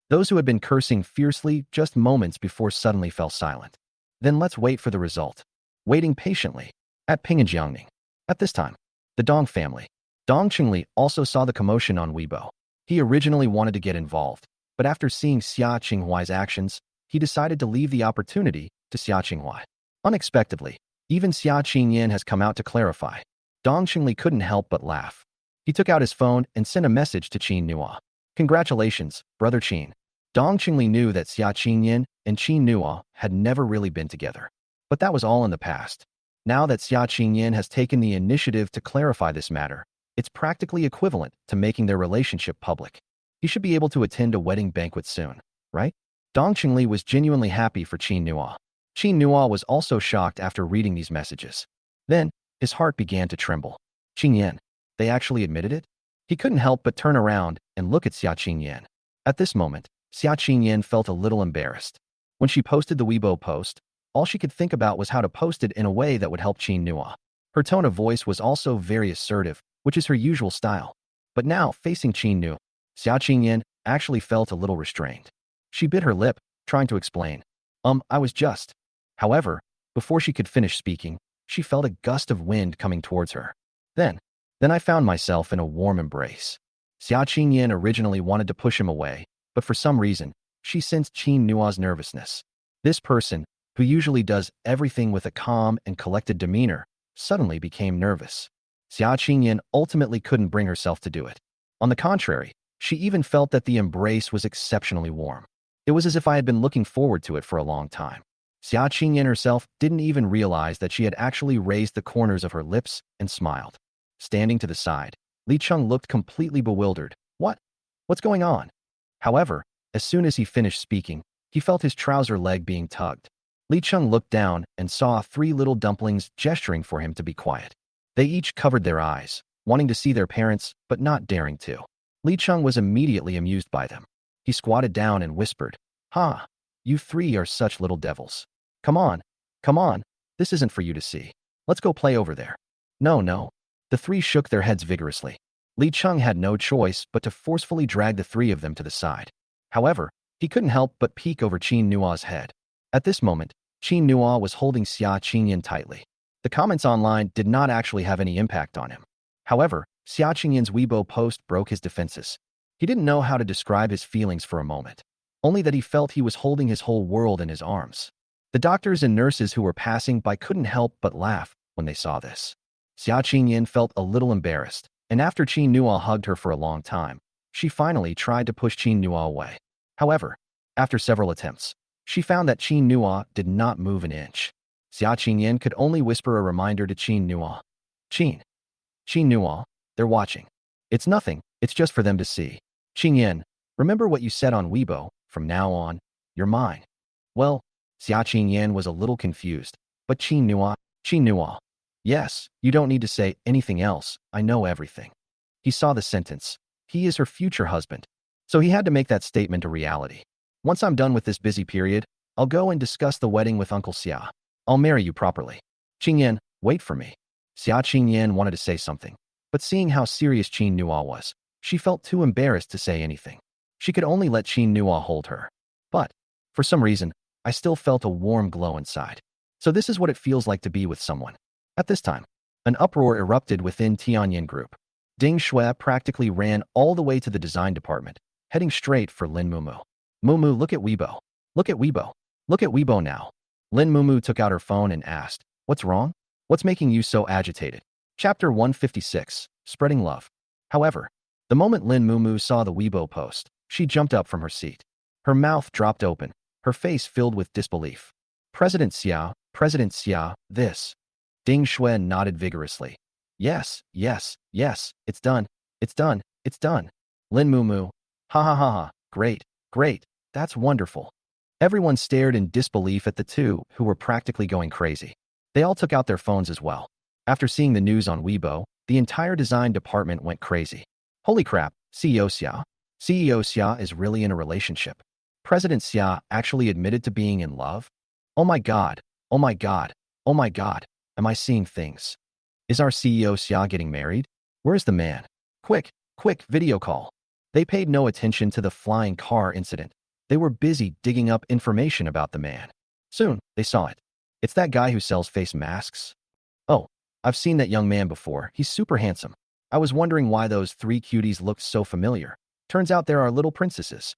Those who had been cursing fiercely just moments before suddenly fell silent. Then let's wait for the result. Waiting patiently. At Pingjiangning. At this time, the Dong family. Dong Qingli also saw the commotion on Weibo. He originally wanted to get involved, but after seeing Xia Qinghuai's actions, he decided to leave the opportunity to Xia Qinghuai. Unexpectedly, even Xia Qingyan has come out to clarify. Dong Qingli couldn't help but laugh. He took out his phone and sent a message to Qin Nua. Congratulations, brother Qin. Dong Qingli knew that Xia Qingyan and Qin Nua had never really been together. But that was all in the past. Now that Xia Qingyan has taken the initiative to clarify this matter, it's practically equivalent to making their relationship public. He should be able to attend a wedding banquet soon, right? Dong Qingli was genuinely happy for Qin Nua. Qin Nua was also shocked after reading these messages. Then, his heart began to tremble. Qingyan, they actually admitted it? He couldn't help but turn around and look at Xia Qingyan. At this moment, Xia Qingyan felt a little embarrassed. When she posted the Weibo post, all she could think about was how to post it in a way that would help Qin Nua. Her tone of voice was also very assertive, which is her usual style. But now, facing Qin Nua, Xia Qingyan actually felt a little restrained. She bit her lip, trying to explain. I was just. However, before she could finish speaking, she felt a gust of wind coming towards her. Then I found myself in a warm embrace. Xia Qingyan originally wanted to push him away, but for some reason, she sensed Qin Nua's nervousness. This person, who usually does everything with a calm and collected demeanor, suddenly became nervous. Xia Qingyan ultimately couldn't bring herself to do it. On the contrary, she even felt that the embrace was exceptionally warm. It was as if I had been looking forward to it for a long time. Xia Qingyan herself didn't even realize that she had actually raised the corners of her lips and smiled. Standing to the side, Li Cheng looked completely bewildered. What's going on? However, as soon as he finished speaking, he felt his trouser leg being tugged. Li Cheng looked down and saw 3 little dumplings gesturing for him to be quiet. They each covered their eyes, wanting to see their parents, but not daring to. Li Cheng was immediately amused by them. He squatted down and whispered, "Ha! You 3 are such little devils. Come on, this isn't for you to see. Let's go play over there." No. The 3 shook their heads vigorously. Li Cheng had no choice but to forcefully drag the 3 of them to the side. However, he couldn't help but peek over Qin Nua's head. At this moment, Qin Nua was holding Xia Qingyan tightly. The comments online did not actually have any impact on him. However, Xia Qingyan's Weibo post broke his defenses. He didn't know how to describe his feelings for a moment, only that he felt he was holding his whole world in his arms. The doctors and nurses who were passing by couldn't help but laugh when they saw this. Xia Qingyan felt a little embarrassed, and after Qin Nua hugged her for a long time, she finally tried to push Qin Nua away. However, after several attempts, she found that Qin Nua did not move an inch. Xia Qingyan could only whisper a reminder to Qin Nua. Qin Nua, they're watching. It's nothing, it's just for them to see. Qingyan, remember what you said on Weibo, from now on, you're mine. Well, Xia Qingyan was a little confused, but Qin Nua, yes, you don't need to say anything else, I know everything. He saw the sentence. He is her future husband. So he had to make that statement a reality. Once I'm done with this busy period, I'll go and discuss the wedding with Uncle Xia. I'll marry you properly. Qingyan, wait for me. Xia Qingyan wanted to say something, but seeing how serious Qin Nua was, she felt too embarrassed to say anything. She could only let Qin Nua hold her. But, for some reason, I still felt a warm glow inside. So this is what it feels like to be with someone. At this time, an uproar erupted within Tianyin Group. Ding Shui practically ran all the way to the design department, heading straight for Lin Mumu. Mumu, look at Weibo. Look at Weibo. Look at Weibo now. Lin Mumu took out her phone and asked, what's wrong? What's making you so agitated? Chapter 156, Spreading Love. However, the moment Lin Mumu saw the Weibo post, she jumped up from her seat. Her mouth dropped open, her face filled with disbelief. President Xia, this. Ding Shui nodded vigorously. Yes, it's done. It's done. It's done. Lin Mumu. Ha ha ha ha. Great, great. That's wonderful. Everyone stared in disbelief at the two who were practically going crazy. They all took out their phones as well. After seeing the news on Weibo, the entire design department went crazy. Holy crap, CEO Xia. CEO Xia is really in a relationship. President Xia actually admitted to being in love? Oh my god, oh my god, oh my god, am I seeing things? Is our CEO Xia getting married? Where's the man? Quick, video call. They paid no attention to the flying car incident. They were busy digging up information about the man. Soon, they saw it. It's that guy who sells face masks. Oh, I've seen that young man before. He's super handsome. I was wondering why those three cuties looked so familiar. Turns out there are little princesses.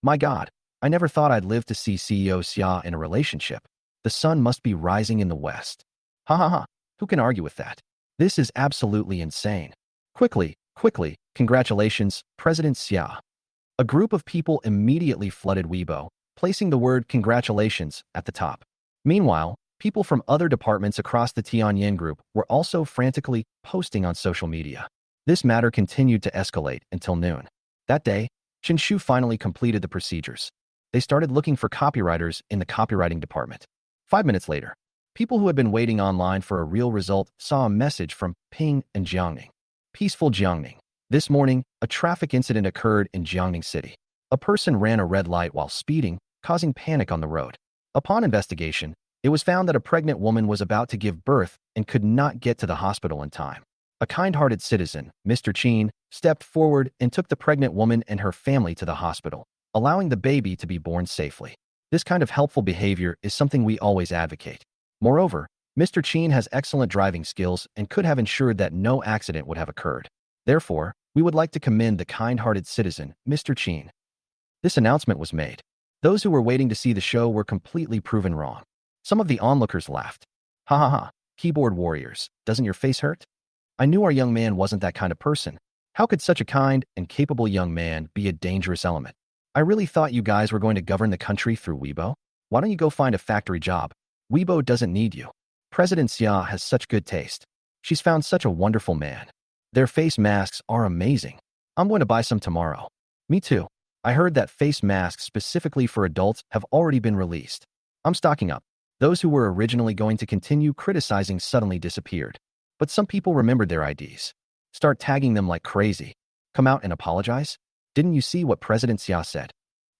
My god, I never thought I'd live to see CEO Xia in a relationship. The sun must be rising in the west. Ha ha ha, who can argue with that? This is absolutely insane. Quickly, congratulations, President Xia. A group of people immediately flooded Weibo, placing the word congratulations at the top. Meanwhile, people from other departments across the Tianyin Group were also frantically posting on social media. This matter continued to escalate until noon. That day, Qinshu finally completed the procedures. They started looking for copywriters in the copywriting department. 5 minutes later, people who had been waiting online for a real result saw a message from Ping and Jiangning. Peaceful Jiangning. This morning, a traffic incident occurred in Jiangning City. A person ran a red light while speeding, causing panic on the road. Upon investigation, it was found that a pregnant woman was about to give birth and could not get to the hospital in time. A kind-hearted citizen, Mr. Qin, stepped forward and took the pregnant woman and her family to the hospital, allowing the baby to be born safely. This kind of helpful behavior is something we always advocate. Moreover, Mr. Qin has excellent driving skills and could have ensured that no accident would have occurred. Therefore, we would like to commend the kind-hearted citizen, Mr. Qin. This announcement was made. Those who were waiting to see the show were completely proven wrong. Some of the onlookers laughed. Ha ha ha, keyboard warriors, doesn't your face hurt? I knew our young man wasn't that kind of person. How could such a kind and capable young man be a dangerous element? I really thought you guys were going to govern the country through Weibo. Why don't you go find a factory job? Weibo doesn't need you. President Xia has such good taste. She's found such a wonderful man. Their face masks are amazing. I'm going to buy some tomorrow. Me too. I heard that face masks specifically for adults have already been released. I'm stocking up. Those who were originally going to continue criticizing suddenly disappeared. But some people remembered their IDs. Start tagging them like crazy. Come out and apologize? Didn't you see what President Xia said?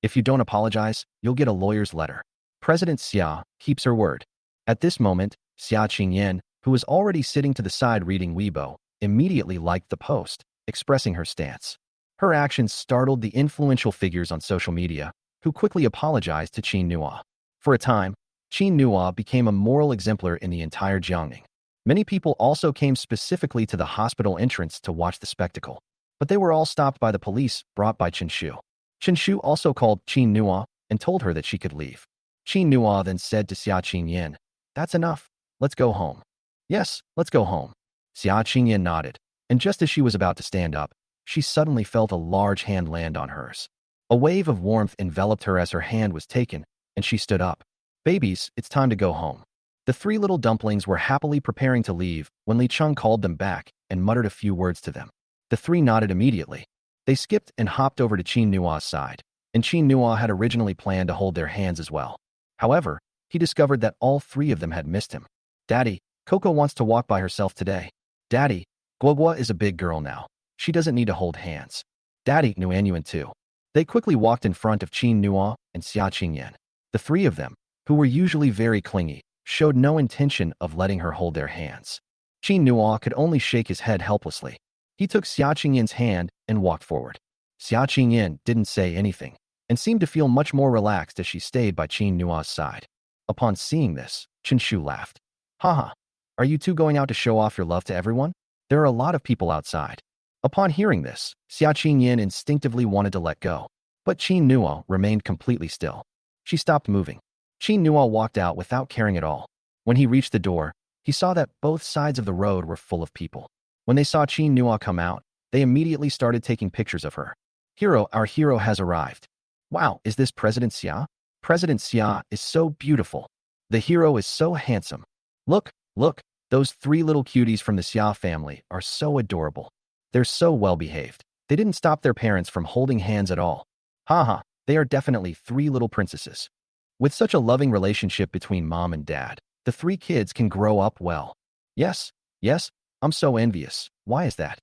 If you don't apologize, you'll get a lawyer's letter. President Xia keeps her word. At this moment, Xia Qingyan, who was already sitting to the side reading Weibo, immediately liked the post, expressing her stance. Her actions startled the influential figures on social media, who quickly apologized to Qin Nua. For a time, Qin Nua became a moral exemplar in the entire Jiangning. Many people also came specifically to the hospital entrance to watch the spectacle, but they were all stopped by the police brought by Qinshu. Qinshu also called Qin Nua and told her that she could leave. Qin Nua then said to Xia Qingyan, "That's enough. Let's go home." "Yes, let's go home." Xia Qingyan nodded, and just as she was about to stand up, she suddenly felt a large hand land on hers. A wave of warmth enveloped her as her hand was taken, and she stood up. "Babies, it's time to go home." The three little dumplings were happily preparing to leave when Li Cheng called them back and muttered a few words to them. The three nodded immediately. They skipped and hopped over to Qin Nua's side, and Qin Nua had originally planned to hold their hands as well. However, he discovered that all three of them had missed him. "Daddy, Coco wants to walk by herself today." "Daddy, Guogua is a big girl now. She doesn't need to hold hands." "Daddy, Nguyen too." They quickly walked in front of Qin Nuo and Xia Qingyan. The three of them, who were usually very clingy, showed no intention of letting her hold their hands. Qin Nuo could only shake his head helplessly. He took Xia Qingyan's hand and walked forward. Xia Qingyan didn't say anything and seemed to feel much more relaxed as she stayed by Qin Nuo's side. Upon seeing this, Chen Shu laughed. Haha, are you two going out to show off your love to everyone? There are a lot of people outside. Upon hearing this, Xia Qingyan instinctively wanted to let go, but Qin Nuo remained completely still. She stopped moving. Qin Nuo walked out without caring at all. When he reached the door, he saw that both sides of the road were full of people. When they saw Qin Nuo come out, they immediately started taking pictures of her. Our hero has arrived. Wow, is this President Xia? President Xia is so beautiful. The hero is so handsome. Look, those three little cuties from the Xia family are so adorable. They're so well-behaved. They didn't stop their parents from holding hands at all. Haha, they are definitely three little princesses. With such a loving relationship between mom and dad, the three kids can grow up well. Yes, I'm so envious. Why is that?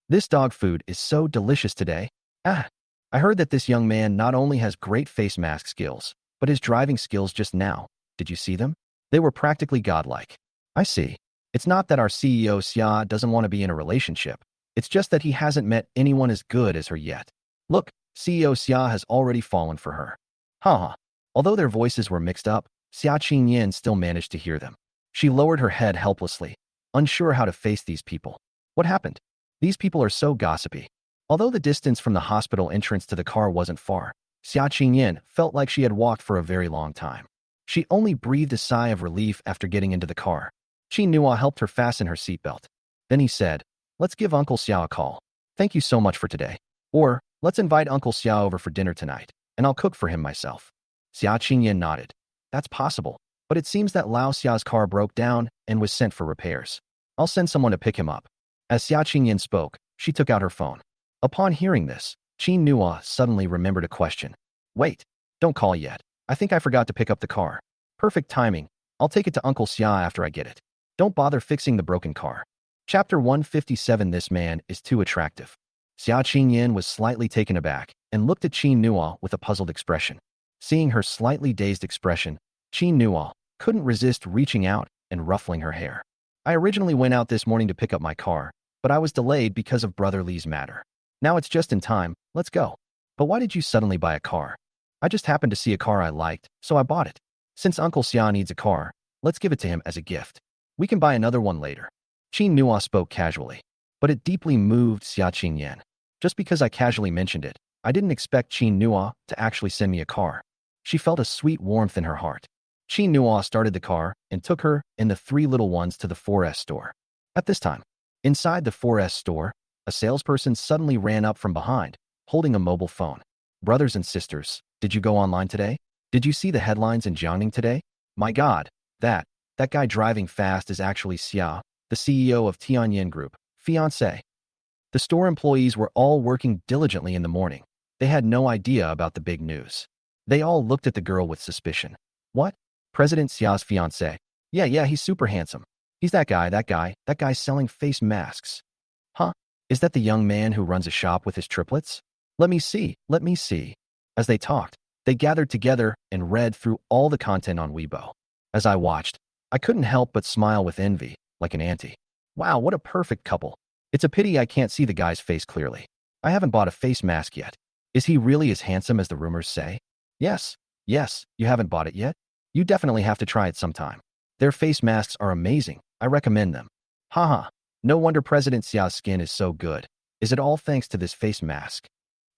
This dog food is so delicious today. I heard that this young man not only has great face mask skills, but his driving skills just now. Did you see them? They were practically godlike. I see. It's not that our CEO Xia doesn't want to be in a relationship. It's just that he hasn't met anyone as good as her yet. Look, CEO Xia has already fallen for her. Haha. Although their voices were mixed up, Xia Qingyan still managed to hear them. She lowered her head helplessly, unsure how to face these people. What happened? These people are so gossipy. Although the distance from the hospital entrance to the car wasn't far, Xia Qingyan felt like she had walked for a very long time. She only breathed a sigh of relief after getting into the car. Qin Nuo helped her fasten her seatbelt. Then he said, "Let's give Uncle Xia a call. Thank you so much for today. Or, let's invite Uncle Xia over for dinner tonight, and I'll cook for him myself." Xia Qingyan nodded. That's possible, but it seems that Lao Xia's car broke down and was sent for repairs. I'll send someone to pick him up. As Xia Qingyan spoke, she took out her phone. Upon hearing this, Qin Nuo suddenly remembered a question. Wait, don't call yet. I think I forgot to pick up the car. Perfect timing. I'll take it to Uncle Xia after I get it. Don't bother fixing the broken car. Chapter 157. This man is too attractive. Xia Qingyan was slightly taken aback and looked at Qin Nuo with a puzzled expression. Seeing her slightly dazed expression, Qin Nuo couldn't resist reaching out and ruffling her hair. I originally went out this morning to pick up my car, but I was delayed because of Brother Li's matter. Now it's just in time, let's go. But why did you suddenly buy a car? I just happened to see a car I liked, so I bought it. Since Uncle Xia needs a car, let's give it to him as a gift. We can buy another one later. Qin Nuo spoke casually, but it deeply moved Xia Qingyan. Just because I casually mentioned it, I didn't expect Qin Nuo to actually send me a car. She felt a sweet warmth in her heart. Qin Nuo started the car and took her and the three little ones to the 4S store. At this time, inside the 4S store, a salesperson suddenly ran up from behind, holding a mobile phone. Brothers and sisters, did you go online today? Did you see the headlines in Jiangning today? My God, that guy driving fast is actually Xia, the CEO of Tianyan Group, fiancé. The store employees were all working diligently in the morning. They had no idea about the big news. They all looked at the girl with suspicion. What? President Xia's fiancé? Yeah, he's super handsome. He's that guy selling face masks. Huh? Is that the young man who runs a shop with his triplets? Let me see. As they talked, they gathered together and read through all the content on Weibo. As I watched, I couldn't help but smile with envy, like an auntie. Wow, what a perfect couple. It's a pity I can't see the guy's face clearly. I haven't bought a face mask yet. Is he really as handsome as the rumors say? Yes, you haven't bought it yet? You definitely have to try it sometime. Their face masks are amazing. I recommend them. Haha, no wonder President Xia's skin is so good. Is it all thanks to this face mask?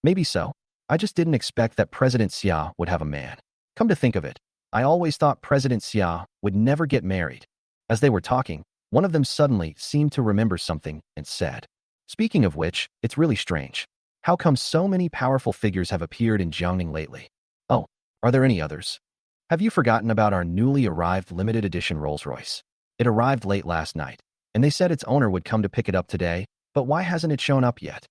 Maybe so. I just didn't expect that President Xia would have a man. Come to think of it, I always thought President Xia would never get married. As they were talking, one of them suddenly seemed to remember something and said, "Speaking of which, it's really strange. How come so many powerful figures have appeared in Jiangning lately? Oh, are there any others? Have you forgotten about our newly arrived limited edition Rolls-Royce? It arrived late last night, and they said its owner would come to pick it up today, but why hasn't it shown up yet?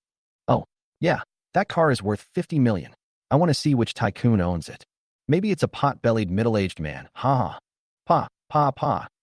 Oh, yeah, that car is worth 50 million. I want to see which tycoon owns it. Maybe it's a pot-bellied middle-aged man. Ha.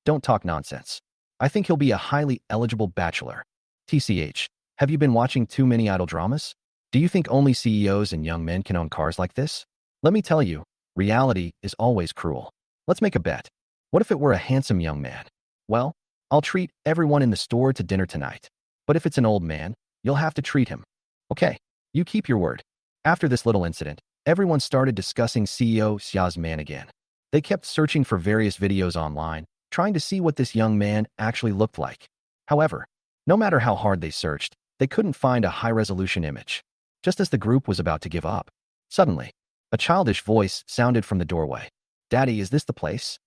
Don't talk nonsense. I think he'll be a highly eligible bachelor. TCH, have you been watching too many idol dramas? Do you think only CEOs and young men can own cars like this? Let me tell you, reality is always cruel. Let's make a bet. What if it were a handsome young man? Well, I'll treat everyone in the store to dinner tonight. But if it's an old man, you'll have to treat him. Okay, you keep your word. After this little incident, everyone started discussing CEO Xia's man again. They kept searching for various videos online, trying to see what this young man actually looked like. However, no matter how hard they searched, they couldn't find a high-resolution image. Just as the group was about to give up, suddenly, a childish voice sounded from the doorway. "Daddy, is this the place?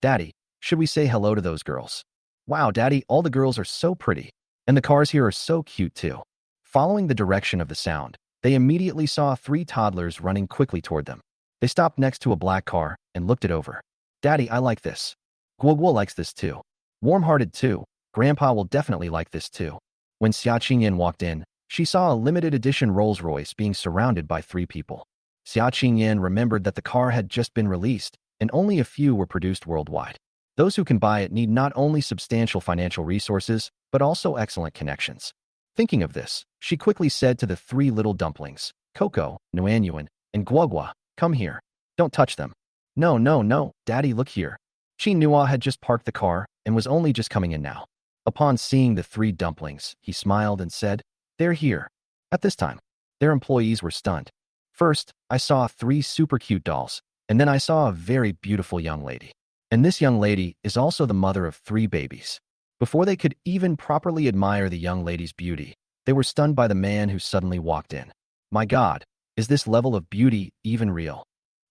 Daddy, should we say hello to those girls? Wow, Daddy, all the girls are so pretty. And the cars here are so cute too." Following the direction of the sound, they immediately saw three toddlers running quickly toward them. They stopped next to a black car and looked it over. "Daddy, I like this. Guo likes this too. Warm-hearted too. Grandpa will definitely like this too." When Xia Qingyan walked in, she saw a limited edition Rolls-Royce being surrounded by three people. Xia Qingyan remembered that the car had just been released, and only a few were produced worldwide. Those who can buy it need not only substantial financial resources, but also excellent connections. Thinking of this, she quickly said to the three little dumplings, Coco, Nuanyuan, and Guogua, "Come here. Don't touch them." "No, no, no, Daddy, look here." Qin Nua had just parked the car and was only just coming in now. Upon seeing the three dumplings, he smiled and said, "They're here." At this time, their employees were stunned. First, I saw three super cute dolls, and then I saw a very beautiful young lady. And this young lady is also the mother of three babies. Before they could even properly admire the young lady's beauty, they were stunned by the man who suddenly walked in. My God, is this level of beauty even real?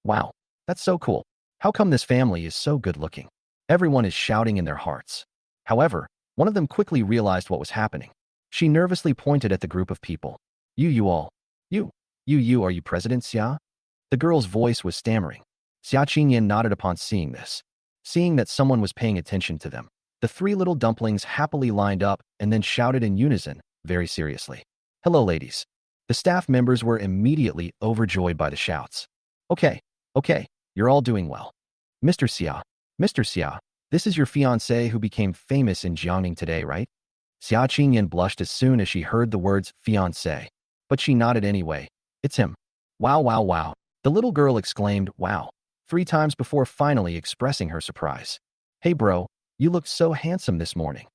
Wow, that's so cool. How come this family is so good looking? Everyone is shouting in their hearts. However, one of them quickly realized what was happening. She nervously pointed at the group of people. You all. You, are you President Xia?" The girl's voice was stammering. Xia Qingyan nodded upon seeing this. Seeing that someone was paying attention to them, the three little dumplings happily lined up and then shouted in unison, very seriously, "Hello, ladies." The staff members were immediately overjoyed by the shouts. Okay, you're all doing well. Mr. Xia, this is your fiancé who became famous in Jiangning today, right?" Xia Qingyan blushed as soon as she heard the words fiancé, but she nodded anyway. "It's him." Wow. The little girl exclaimed, "Wow," 3 times before finally expressing her surprise. "Hey bro, you looked so handsome this morning.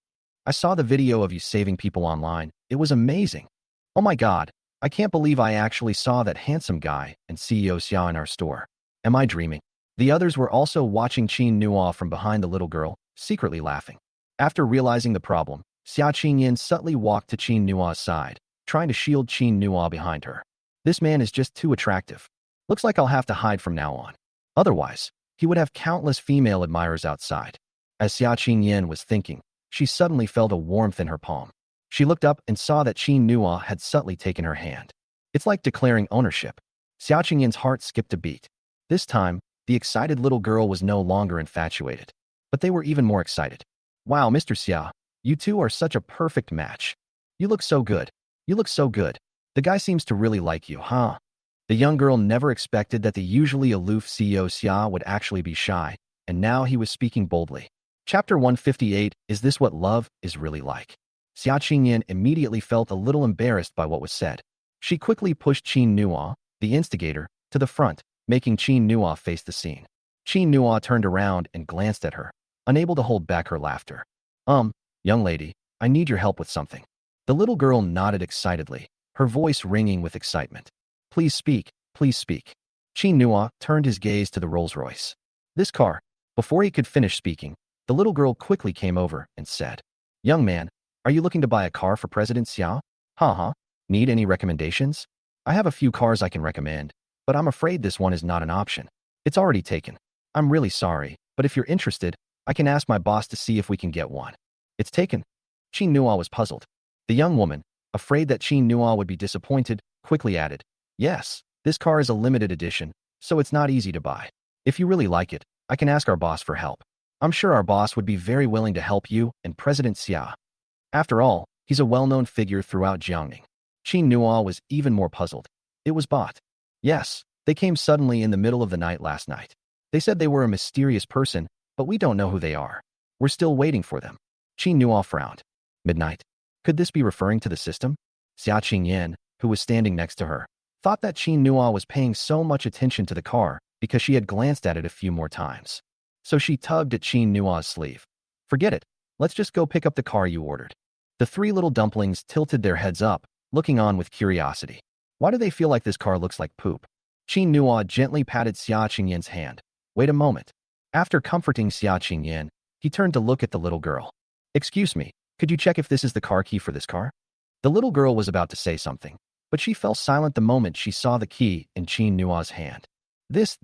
I saw the video of you saving people online. It was amazing. Oh my God, I can't believe I actually saw that handsome guy and CEO Xia in our store. Am I dreaming?" The others were also watching Qin Nua from behind the little girl, secretly laughing. After realizing the problem, Xia Qingyan subtly walked to Qin Nua's side, trying to shield Qin Nua behind her. This man is just too attractive. Looks like I'll have to hide from now on. Otherwise, he would have countless female admirers outside. As Xia Qingyan was thinking, she suddenly felt a warmth in her palm. She looked up and saw that Qin Nua had subtly taken her hand. It's like declaring ownership. Xia Qingyan's heart skipped a beat. This time, the excited little girl was no longer infatuated. But they were even more excited. "Wow, Mr. Xia, you two are such a perfect match. You look so good. The guy seems to really like you, huh?" The young girl never expected that the usually aloof CEO Xia would actually be shy, and now he was speaking boldly. Chapter 158, Is This What Love Is Really Like? Xia Qingyan immediately felt a little embarrassed by what was said. She quickly pushed Qin Nua, the instigator, to the front, making Qin Nua face the scene. Qin Nua turned around and glanced at her, unable to hold back her laughter. Young lady, I need your help with something." The little girl nodded excitedly, her voice ringing with excitement. Please speak. Qin Nua turned his gaze to the Rolls-Royce. "This car." Before he could finish speaking, the little girl quickly came over and said, "Young man, are you looking to buy a car for President Xia? Need any recommendations? I have a few cars I can recommend, but I'm afraid this one is not an option. It's already taken. I'm really sorry, but if you're interested, I can ask my boss to see if we can get one." "It's taken?" Qin Nua was puzzled. The young woman, afraid that Qin Nua would be disappointed, quickly added, "Yes, this car is a limited edition, so it's not easy to buy. If you really like it, I can ask our boss for help. I'm sure our boss would be very willing to help you and President Xia. After all, he's a well-known figure throughout Jiangning." Qin Nua was even more puzzled. It was bought. Yes, they came suddenly in the middle of the night last night. They said they were a mysterious person, but we don't know who they are. We're still waiting for them. Qin Nua frowned. Midnight. Could this be referring to the system? Xia Qingyan, who was standing next to her, thought that Qin Nua was paying so much attention to the car because she had glanced at it a few more times. So she tugged at Qin Nua's sleeve. Forget it. Let's just go pick up the car you ordered. The three little dumplings tilted their heads up, looking on with curiosity. Why do they feel like this car looks like poop? Qin Nua gently patted Xia Qingyan's hand. Wait a moment. After comforting Xia Qingyan, he turned to look at the little girl. Excuse me, could you check if this is the car key for this car? The little girl was about to say something, but she fell silent the moment she saw the key in Qin Nua's hand. This.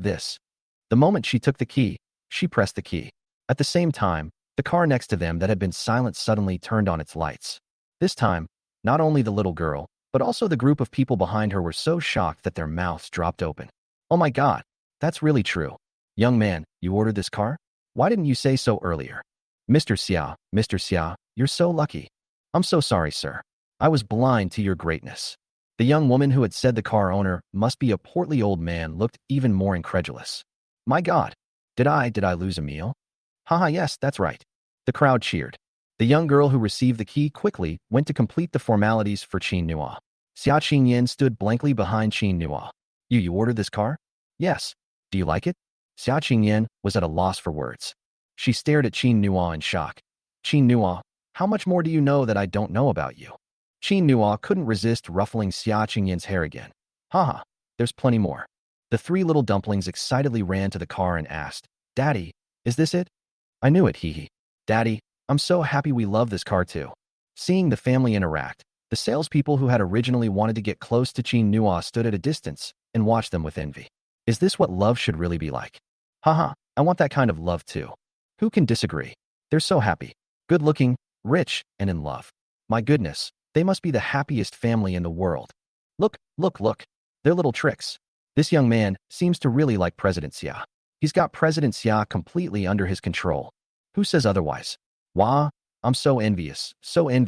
The moment she took the key, she pressed the key. At the same time, the car next to them that had been silent suddenly turned on its lights. This time, not only the little girl, but also the group of people behind her were so shocked that their mouths dropped open. Oh my God, that's really true. Young man, you ordered this car? Why didn't you say so earlier? Mr. Xia, you're so lucky. I'm so sorry, sir. I was blind to your greatness. The young woman who had said the car owner must be a portly old man looked even more incredulous. My God, did I lose a meal? Haha, yes, that's right. The crowd cheered. The young girl who received the key quickly went to complete the formalities for Qin Nua. Xia Qingyan stood blankly behind Qin Nua. You ordered this car? Yes. Do you like it? Xia Qingyan was at a loss for words. She stared at Qin Nua in shock. Qin Nua, how much more do you know that I don't know about you? Qin Nua couldn't resist ruffling Xia Qingyan's hair again. Haha, there's plenty more. The three little dumplings excitedly ran to the car and asked, Daddy, is this it? I knew it, hee hee. Daddy, I'm so happy we love this car too. Seeing the family interact, the salespeople who had originally wanted to get close to Qin Nua stood at a distance and watched them with envy. Is this what love should really be like? Haha, I want that kind of love too. Who can disagree? They're so happy, good-looking, rich, and in love. My goodness, they must be the happiest family in the world. Look, their little tricks. This young man seems to really like President Xia. He's got President Xia completely under his control. Who says otherwise? Wah, I'm so envious. Qin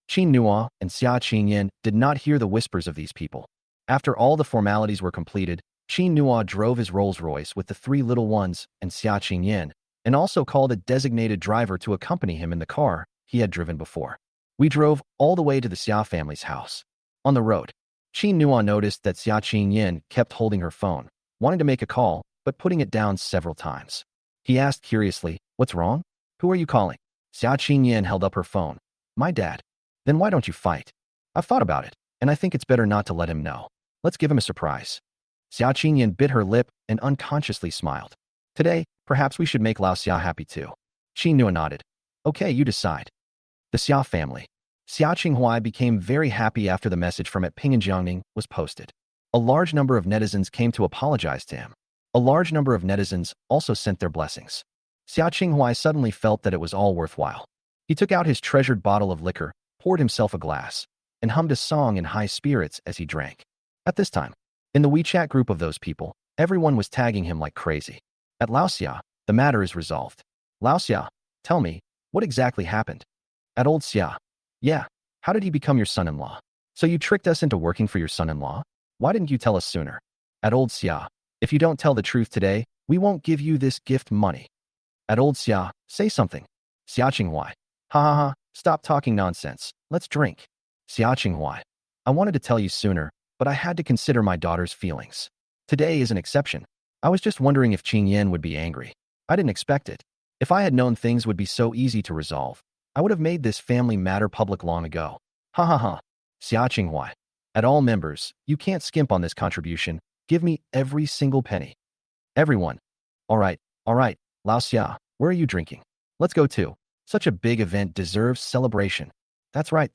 Nua and Xia Qingyan did not hear the whispers of these people. After all the formalities were completed, Qin Nua drove his Rolls-Royce with the three little ones and Xia Qingyan, and also called a designated driver to accompany him in the car he had driven before. We drove all the way to the Xia family's house. On the road, Qin Nua noticed that Xia Qingyan kept holding her phone, wanting to make a call, but putting it down several times. He asked curiously, What's wrong? Who are you calling? Xia Qingyan held up her phone. My dad. Then why don't you fight? I've thought about it, and I think it's better not to let him know. Let's give him a surprise. Xia Qingyan bit her lip and unconsciously smiled. Today, perhaps we should make Lao Xia happy too. Qin Nua nodded. Okay, you decide. The Xia family. Xia Qinghua became very happy after the message from at Ping and Jiangning was posted. A large number of netizens came to apologize to him. A large number of netizens also sent their blessings. Xia Qinghua suddenly felt that it was all worthwhile. He took out his treasured bottle of liquor, poured himself a glass, and hummed a song in high spirits as he drank. At this time, in the WeChat group of those people, everyone was tagging him like crazy. At Lao Xia, the matter is resolved. Lao Xia, tell me, what exactly happened? At old Xia, yeah, how did he become your son-in-law? So you tricked us into working for your son-in-law? Why didn't you tell us sooner? At old Xia, if you don't tell the truth today, we won't give you this gift money. At old Xia, say something. Xia Qinghua, ha, stop talking nonsense, let's drink. Xia Qinghua, I wanted to tell you sooner, but I had to consider my daughter's feelings. Today is an exception. I was just wondering if Qingyan would be angry. I didn't expect it. If I had known things would be so easy to resolve, I would have made this family matter public long ago. Ha. Xia Qinghua, at all members, you can't skimp on this contribution. Give me every single penny. Everyone. All right, Lao Xia, where are you drinking? Let's go too. Such a big event deserves celebration. That's right.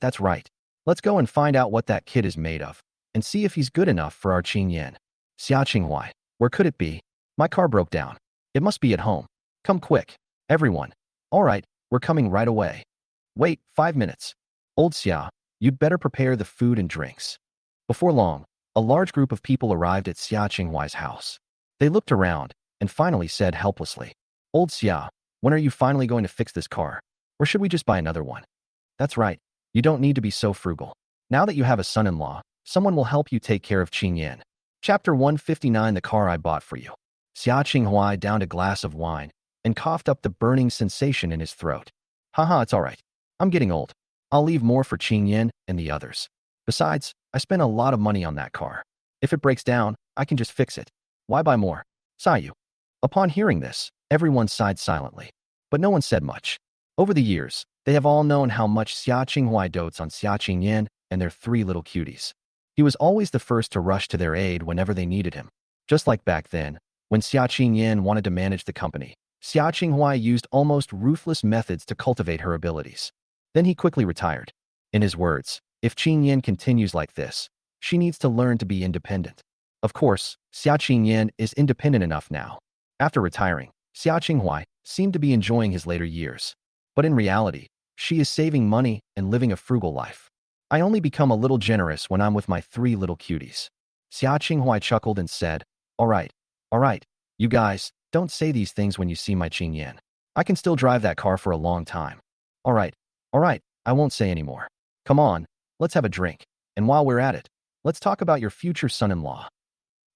Let's go and find out what that kid is made of, and see if he's good enough for our Qingyan. Xia Qinghua, where could it be? My car broke down. It must be at home. Come quick, everyone. All right, we're coming right away. Wait, 5 minutes. Old Xia, you'd better prepare the food and drinks. Before long, a large group of people arrived at Xia Qinghua's house. They looked around and finally said helplessly, Old Xia, when are you finally going to fix this car? Or should we just buy another one? That's right. You don't need to be so frugal. Now that you have a son-in-law, someone will help you take care of Qingyan. Chapter 159, The Car I Bought for You. Xia Qinghua downed a glass of wine and coughed up the burning sensation in his throat. Haha, it's all right. I'm getting old. I'll leave more for Qingyan and the others. Besides, I spent a lot of money on that car. If it breaks down, I can just fix it. Why buy more? Sayu. Upon hearing this, everyone sighed silently. But no one said much. Over the years, they have all known how much Xia Qinghua dotes on Xia Qingyan and their three little cuties. He was always the first to rush to their aid whenever they needed him. Just like back then, when Xia Qingyan wanted to manage the company, Xia Qinghua used almost ruthless methods to cultivate her abilities. Then he quickly retired. In his words, if Qingyan continues like this, she needs to learn to be independent. Of course, Xia Qingyan is independent enough now. After retiring, Xia Qinghua seemed to be enjoying his later years. But in reality, she is saving money and living a frugal life. I only become a little generous when I'm with my three little cuties. Xia Qinghua chuckled and said, all right, you guys, don't say these things when you see my Qingyan. I can still drive that car for a long time. All right, I won't say anymore. Come on, let's have a drink. And while we're at it, let's talk about your future son-in-law.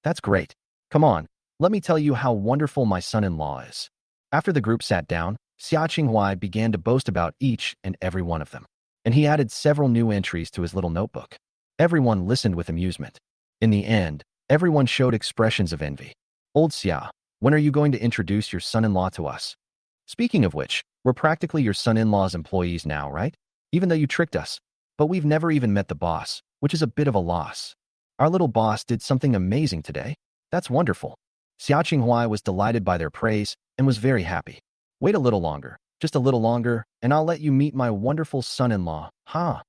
That's great. Come on, let me tell you how wonderful my son-in-law is. After the group sat down, Xia Qinghua began to boast about each and every one of them. And he added several new entries to his little notebook. Everyone listened with amusement. In the end, everyone showed expressions of envy. Old Xia, when are you going to introduce your son-in-law to us? Speaking of which, we're practically your son-in-law's employees now, right? Even though you tricked us. But we've never even met the boss, which is a bit of a loss. Our little boss did something amazing today. That's wonderful. Xia Qinghua was delighted by their praise and was very happy. Wait a little longer, just a little longer, and I'll let you meet my wonderful son-in-law, huh?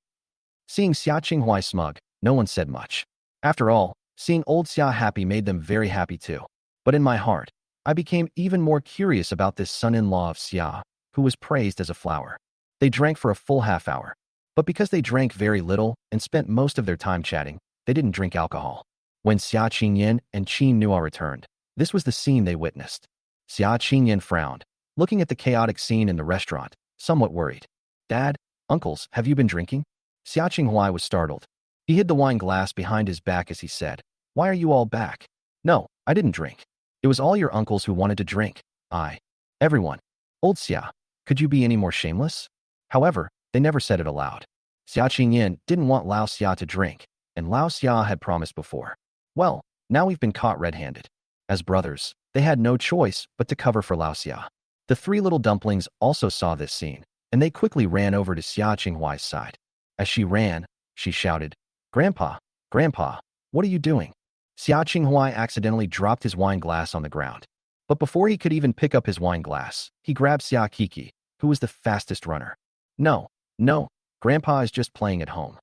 Seeing Xia Qinghua smug, no one said much. After all, seeing old Xia happy made them very happy too. But in my heart, I became even more curious about this son-in-law of Xia, who was praised as a flower. They drank for a full half hour. But because they drank very little and spent most of their time chatting, they didn't drink alcohol. When Xia Qingyan and Qin Nua returned, this was the scene they witnessed. Xia Qingyan frowned, looking at the chaotic scene in the restaurant, somewhat worried. Dad, uncles, have you been drinking? Xia Qinghua was startled. He hid the wine glass behind his back as he said, why are you all back? No, I didn't drink. It was all your uncles who wanted to drink. Everyone. Old Xia, could you be any more shameless? However, they never said it aloud. Xia Qingyan didn't want Lao Xia to drink, and Lao Xia had promised before. Well, now we've been caught red-handed. As brothers, they had no choice but to cover for Lao Xia. The three little dumplings also saw this scene, and they quickly ran over to Xia Qinghua's side. As she ran, she shouted, Grandpa, what are you doing? Xia Qinghua accidentally dropped his wine glass on the ground. But before he could even pick up his wine glass, he grabbed Xia Kiki, who was the fastest runner. No, Grandpa is just playing at home.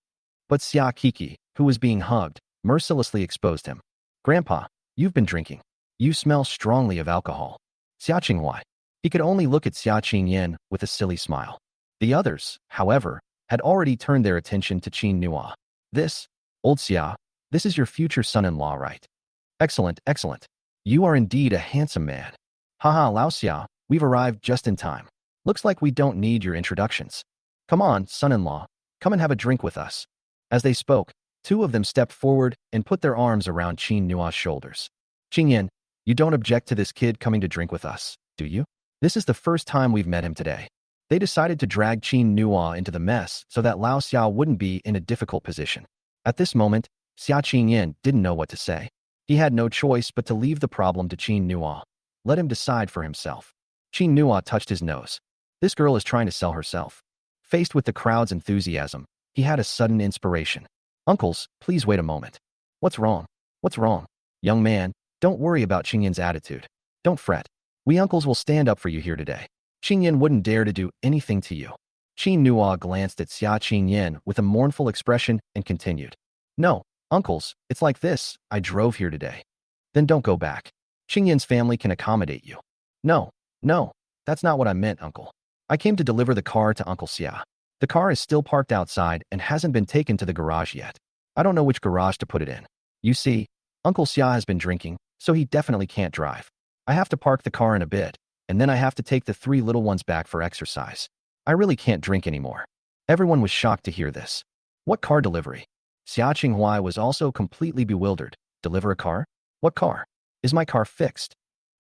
But Xia Kiki, who was being hugged, mercilessly exposed him. Grandpa, you've been drinking. You smell strongly of alcohol. Xia Qinghua. He could only look at Xia Qingyan with a silly smile. The others, however, had already turned their attention to Qin Nua. This, old Xia, this is your future son-in-law, right? Excellent. You are indeed a handsome man. Haha, Lao Xia, we've arrived just in time. Looks like we don't need your introductions. Come on, son-in-law, come and have a drink with us. As they spoke, two of them stepped forward and put their arms around Qin Nua's shoulders. Qingyan, you don't object to this kid coming to drink with us, do you? This is the first time we've met him today. They decided to drag Qin Nua into the mess so that Lao Xia wouldn't be in a difficult position. At this moment, Xia Qingyan didn't know what to say. He had no choice but to leave the problem to Qin Nua. Let him decide for himself. Qin Nua touched his nose. This girl is trying to sell herself. Faced with the crowd's enthusiasm, he had a sudden inspiration. Uncles, please wait a moment. What's wrong? Young man, don't worry about Qingyan's attitude. Don't fret. We uncles will stand up for you here today. Qingyan wouldn't dare to do anything to you. Qin Nua glanced at Xia Qingyan with a mournful expression and continued. No, uncles, it's like this. I drove here today. Then don't go back. Qingyan's family can accommodate you. No, that's not what I meant, uncle. I came to deliver the car to Uncle Xia. The car is still parked outside and hasn't been taken to the garage yet. I don't know which garage to put it in. You see, Uncle Xia has been drinking, so he definitely can't drive. I have to park the car in a bit, and then I have to take the three little ones back for exercise. I really can't drink anymore. Everyone was shocked to hear this. What car delivery? Xia Qinghua was also completely bewildered. Deliver a car? What car? Is my car fixed?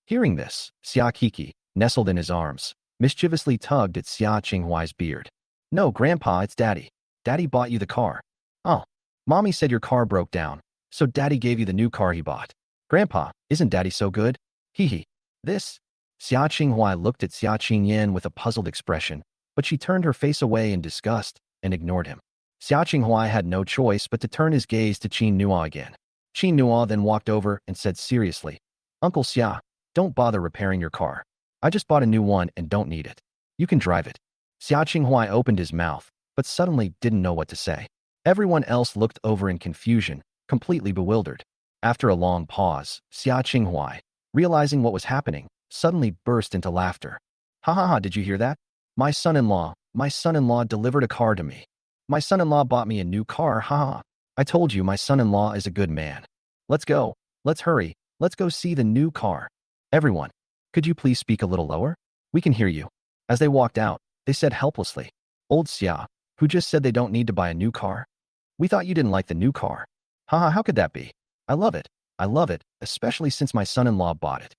Hearing this, Xia Kiki, nestled in his arms, mischievously tugged at Xia Qinghua's beard. No, Grandpa, it's Daddy. Daddy bought you the car. Oh, Mommy said your car broke down, so Daddy gave you the new car he bought. Grandpa, isn't Daddy so good? Hee hee. This? Xia Qinghua looked at Xia Qingyan with a puzzled expression, but she turned her face away in disgust and ignored him. Xia Qinghua had no choice but to turn his gaze to Qin Nua again. Qin Nua then walked over and said seriously, Uncle Xia, don't bother repairing your car. I just bought a new one and don't need it. You can drive it. Xia Qinghua opened his mouth, but suddenly didn't know what to say. Everyone else looked over in confusion, completely bewildered. After a long pause, Xia Qinghua, realizing what was happening, suddenly burst into laughter. Ha ha ha, did you hear that? My son-in-law delivered a car to me. My son-in-law bought me a new car, ha ha. I told you my son-in-law is a good man. Let's go. Let's hurry. Let's go see the new car. Everyone, could you please speak a little lower? We can hear you. As they walked out, they said helplessly, Old Xia, who just said they don't need to buy a new car? We thought you didn't like the new car. Haha, how could that be? I love it. I love it, especially since my son-in-law bought it.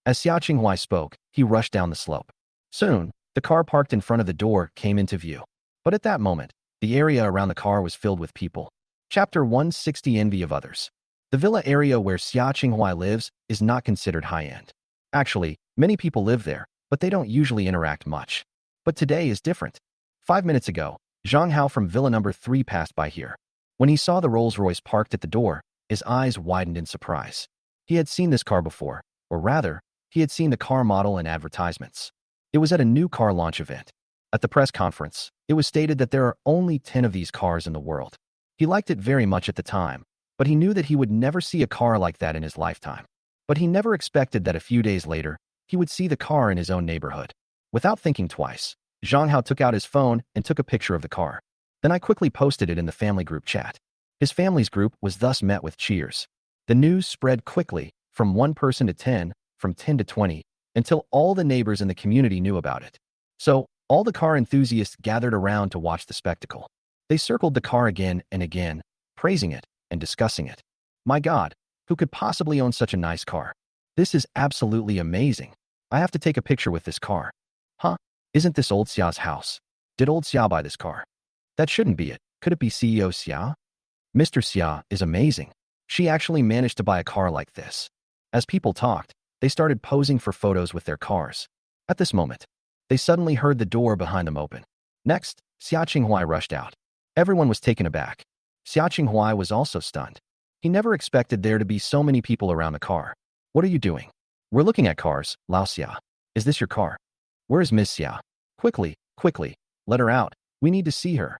As Xia Qinghua spoke, he rushed down the slope. Soon, the car parked in front of the door came into view. But at that moment, the area around the car was filled with people. Chapter 160 Envy of Others. The villa area where Xia Qinghua lives is not considered high-end. Actually, many people live there, but they don't usually interact much. But today is different. 5 minutes ago, Zhang Hao from Villa number 3 passed by here. When he saw the Rolls-Royce parked at the door, his eyes widened in surprise. He had seen this car before, or rather, he had seen the car model in advertisements. It was at a new car launch event. At the press conference, it was stated that there are only 10 of these cars in the world. He liked it very much at the time, but he knew that he would never see a car like that in his lifetime. But he never expected that a few days later, he would see the car in his own neighborhood. Without thinking twice, Zhang Hao took out his phone and took a picture of the car. Then I quickly posted it in the family group chat. His family's group was thus met with cheers. The news spread quickly, from 1 person to 10, from 10 to 20, until all the neighbors in the community knew about it. So, all the car enthusiasts gathered around to watch the spectacle. They circled the car again and again, praising it and discussing it. My God, who could possibly own such a nice car? This is absolutely amazing. I have to take a picture with this car. Huh? Isn't this old Xia's house? Did old Xia buy this car? That shouldn't be it. Could it be CEO Xia? Mr. Xia is amazing. She actually managed to buy a car like this. As people talked, they started posing for photos with their cars. At this moment, they suddenly heard the door behind them open. Next, Xia Qinghua rushed out. Everyone was taken aback. Xia Qinghua was also stunned. He never expected there to be so many people around the car. What are you doing? We're looking at cars, Lao Xia. Is this your car? Where is Miss Xia? Quickly, quickly, let her out. We need to see her.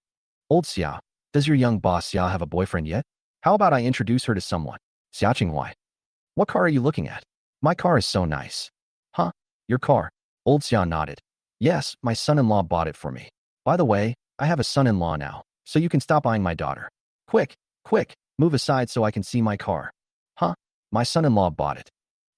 Old Xia, does your young boss Xia have a boyfriend yet? How about I introduce her to someone? Xia Qinghua. What car are you looking at? My car is so nice. Huh? Your car? Old Xia nodded. Yes, my son-in-law bought it for me. By the way, I have a son-in-law now, so you can stop eyeing my daughter. Quick, quick, move aside so I can see my car. Huh? My son-in-law bought it.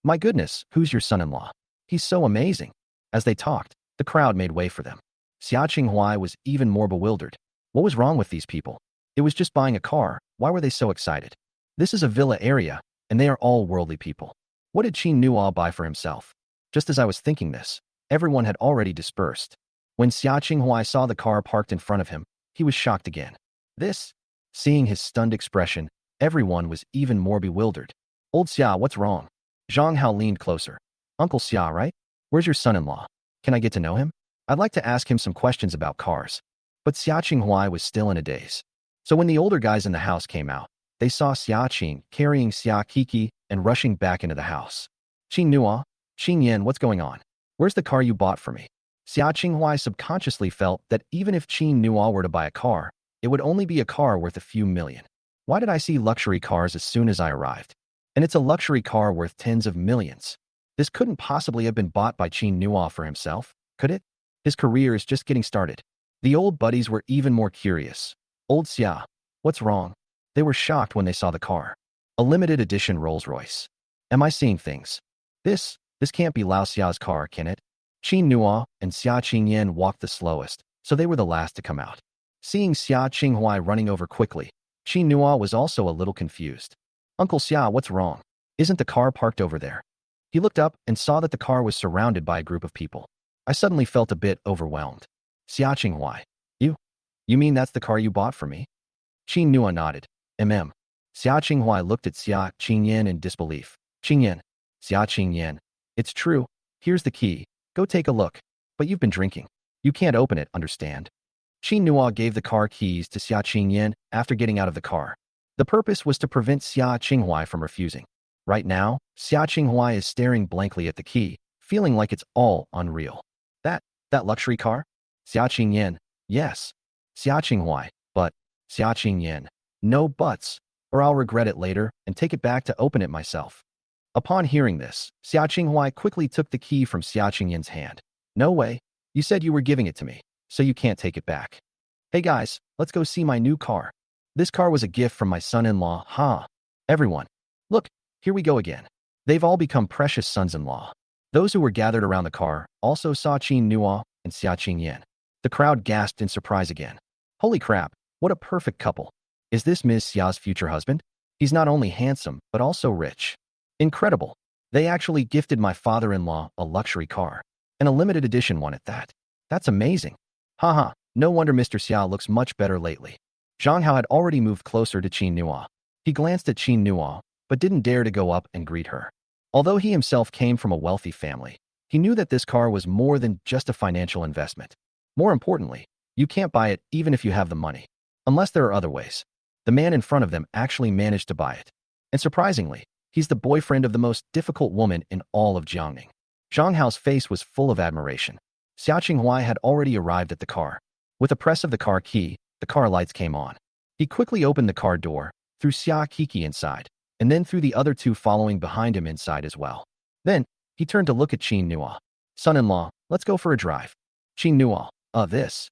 My goodness, who's your son-in-law? He's so amazing. As they talked, the crowd made way for them. Xia Qinghua was even more bewildered. What was wrong with these people? It was just buying a car. Why were they so excited? This is a villa area, and they are all worldly people. What did Qin Nua buy for himself? Just as I was thinking this, everyone had already dispersed. When Xia Qinghua saw the car parked in front of him, he was shocked again. This? Seeing his stunned expression, everyone was even more bewildered. Old Xia, what's wrong? Zhang Hao leaned closer. Uncle Xia, right? Where's your son-in-law? Can I get to know him? I'd like to ask him some questions about cars. But Xia Qinghua was still in a daze. So when the older guys in the house came out, they saw Xia Qing carrying Xia Kiki and rushing back into the house. Qin Nua, Qin Yan, what's going on? Where's the car you bought for me? Xia Qinghua subconsciously felt that even if Qin Nua were to buy a car, it would only be a car worth a few million. Why did I see luxury cars as soon as I arrived? And it's a luxury car worth tens of millions. This couldn't possibly have been bought by Qin Nua for himself, could it? His career is just getting started. The old buddies were even more curious. Old Xia, what's wrong? They were shocked when they saw the car. A limited edition Rolls-Royce. Am I seeing things? This can't be Lao Xia's car, can it? Qin Nua and Xia Qingyan walked the slowest, so they were the last to come out. Seeing Xia Qinghua running over quickly, Qin Nua was also a little confused. Uncle Xia, what's wrong? Isn't the car parked over there? He looked up and saw that the car was surrounded by a group of people. I suddenly felt a bit overwhelmed. Xia Qinghua, you mean that's the car you bought for me? Qin Nua nodded. Xia Qinghuai looked at Xia Qingyan in disbelief. Qingyan. Xia Qingyan. It's true. Here's the key. Go take a look. But you've been drinking. You can't open it, understand? Qin Nua gave the car keys to Xia Qingyan after getting out of the car. The purpose was to prevent Xia Qinghuai from refusing. Right now, Xia Qinghuai is staring blankly at the key, feeling like it's all unreal. That luxury car? Xia Qingyan. Yes. Xia Qinghuai. But, Xia Qingyan. No buts, or I'll regret it later and take it back to open it myself. Upon hearing this, Xia Qinghuai quickly took the key from Xia Qingyan's hand. No way. You said you were giving it to me, so you can't take it back. Hey guys, let's go see my new car. This car was a gift from my son-in-law, huh? Everyone. Look, here we go again. They've all become precious sons-in-law. Those who were gathered around the car also saw Qin Nua and Xia Qingyan. The crowd gasped in surprise again. Holy crap, what a perfect couple. Is this Ms. Xia's future husband? He's not only handsome, but also rich. Incredible. They actually gifted my father-in-law a luxury car. And a limited edition one at that. That's amazing. Haha, no wonder Mr. Xia looks much better lately. Zhang Hao had already moved closer to Qin Nua. He glanced at Qin Nua, but didn't dare to go up and greet her. Although he himself came from a wealthy family, he knew that this car was more than just a financial investment. More importantly, you can't buy it even if you have the money. Unless there are other ways. The man in front of them actually managed to buy it. And surprisingly, he's the boyfriend of the most difficult woman in all of Jiangning. Zhang Hao's face was full of admiration. Xia Qinghuai had already arrived at the car. With a press of the car key, the car lights came on. He quickly opened the car door, threw Xia Kiki inside, and then threw the other two following behind him inside as well. Then, he turned to look at Qin Nua. Son-in-law, let's go for a drive. Qin Nua, this.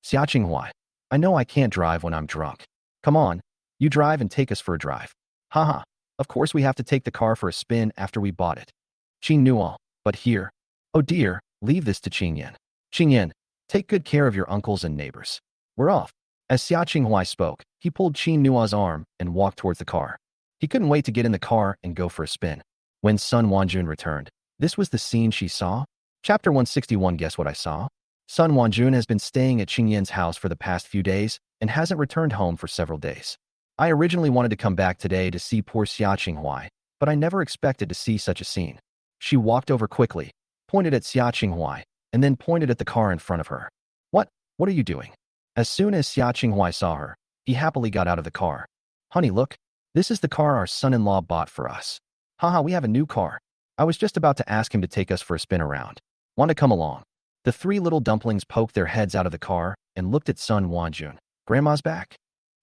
Xia Qinghuai. I know I can't drive when I'm drunk. Come on, you drive and take us for a drive. Haha, of course we have to take the car for a spin after we bought it. Qin Nua, but here. Oh dear, leave this to Qingyan. Qingyan, take good care of your uncles and neighbors. We're off. As Xia Qinghuai spoke, he pulled Qin Nua's arm and walked towards the car. He couldn't wait to get in the car and go for a spin. When Sun Wanjun returned, this was the scene she saw. Chapter 161. Guess what I saw? Sun Wanjun has been staying at Qingyan's house for the past few days and hasn't returned home for several days. I originally wanted to come back today to see poor Xia Qinghuai, but I never expected to see such a scene. She walked over quickly, pointed at Xia Qinghuai, and then pointed at the car in front of her. What are you doing? As soon as Xia Qinghuai saw her, he happily got out of the car. Honey, look. This is the car our son-in-law bought for us. Haha, we have a new car. I was just about to ask him to take us for a spin around. Want to come along? The three little dumplings poked their heads out of the car and looked at Sun Wanjun. Grandma's back?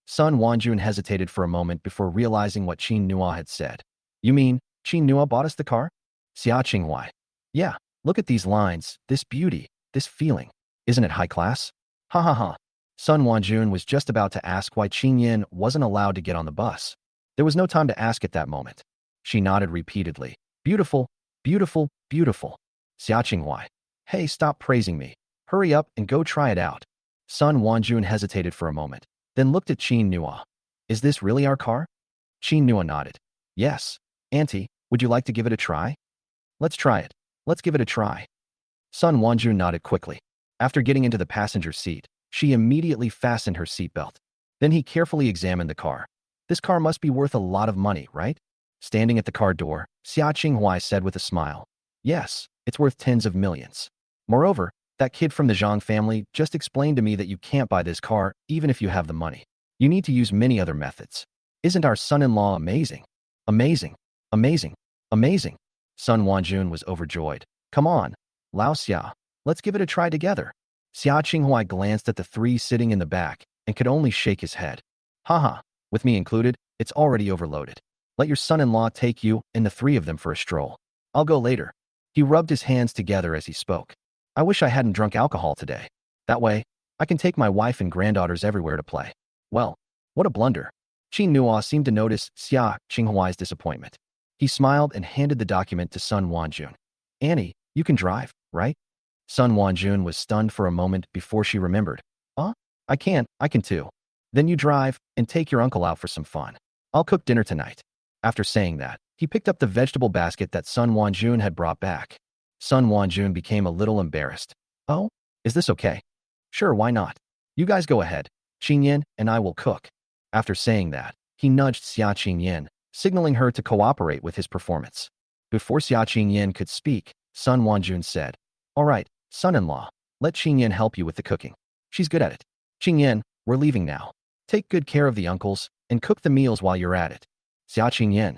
Sun Wanjun hesitated for a moment before realizing what Qin Nua had said. You mean, Qin Nua bought us the car? Xia Qinghuai. Yeah, look at these lines, this beauty, this feeling. Isn't it high class? Ha ha ha. Sun Wanjun was just about to ask why Qingyan wasn't allowed to get on the bus. There was no time to ask at that moment. She nodded repeatedly. Beautiful, beautiful, beautiful. Xia Qinghuai. Hey, stop praising me. Hurry up and go try it out. Sun Wanjun hesitated for a moment, then looked at Qin Nua. Is this really our car? Qin Nua nodded. Yes. Auntie, would you like to give it a try? Let's try it. Let's give it a try. Sun Wanjun nodded quickly. After getting into the passenger seat, she immediately fastened her seatbelt. Then he carefully examined the car. This car must be worth a lot of money, right? Standing at the car door, Xia Qinghuai said with a smile. Yes, it's worth tens of millions. Moreover, that kid from the Zhang family just explained to me that you can't buy this car even if you have the money. You need to use many other methods. Isn't our son-in-law amazing? Amazing, amazing, amazing. Sun Wanjun was overjoyed. Come on, Lao Xia, let's give it a try together. Xia Qinghuai glanced at the three sitting in the back and could only shake his head. Haha, with me included, it's already overloaded. Let your son-in-law take you and the three of them for a stroll. I'll go later. He rubbed his hands together as he spoke. I wish I hadn't drunk alcohol today. That way, I can take my wife and granddaughters everywhere to play. Well, what a blunder. Qin Nua seemed to notice Xia Qinghuai's disappointment. He smiled and handed the document to Sun Wanjun. Annie, you can drive, right? Sun Wanjun was stunned for a moment before she remembered. I can too. Then you drive and take your uncle out for some fun. I'll cook dinner tonight. After saying that, he picked up the vegetable basket that Sun Wanjun had brought back. Sun Wanjun became a little embarrassed. Oh, is this okay? Sure, why not? You guys go ahead. Qingyan and I will cook. After saying that, he nudged Xia Qingyan, signaling her to cooperate with his performance. Before Xia Qingyan could speak, Sun Wanjun said, "All right, son-in-law, let Qingyan help you with the cooking. She's good at it. Qingyan, we're leaving now. Take good care of the uncles and cook the meals while you're at it." Xia Qingyan,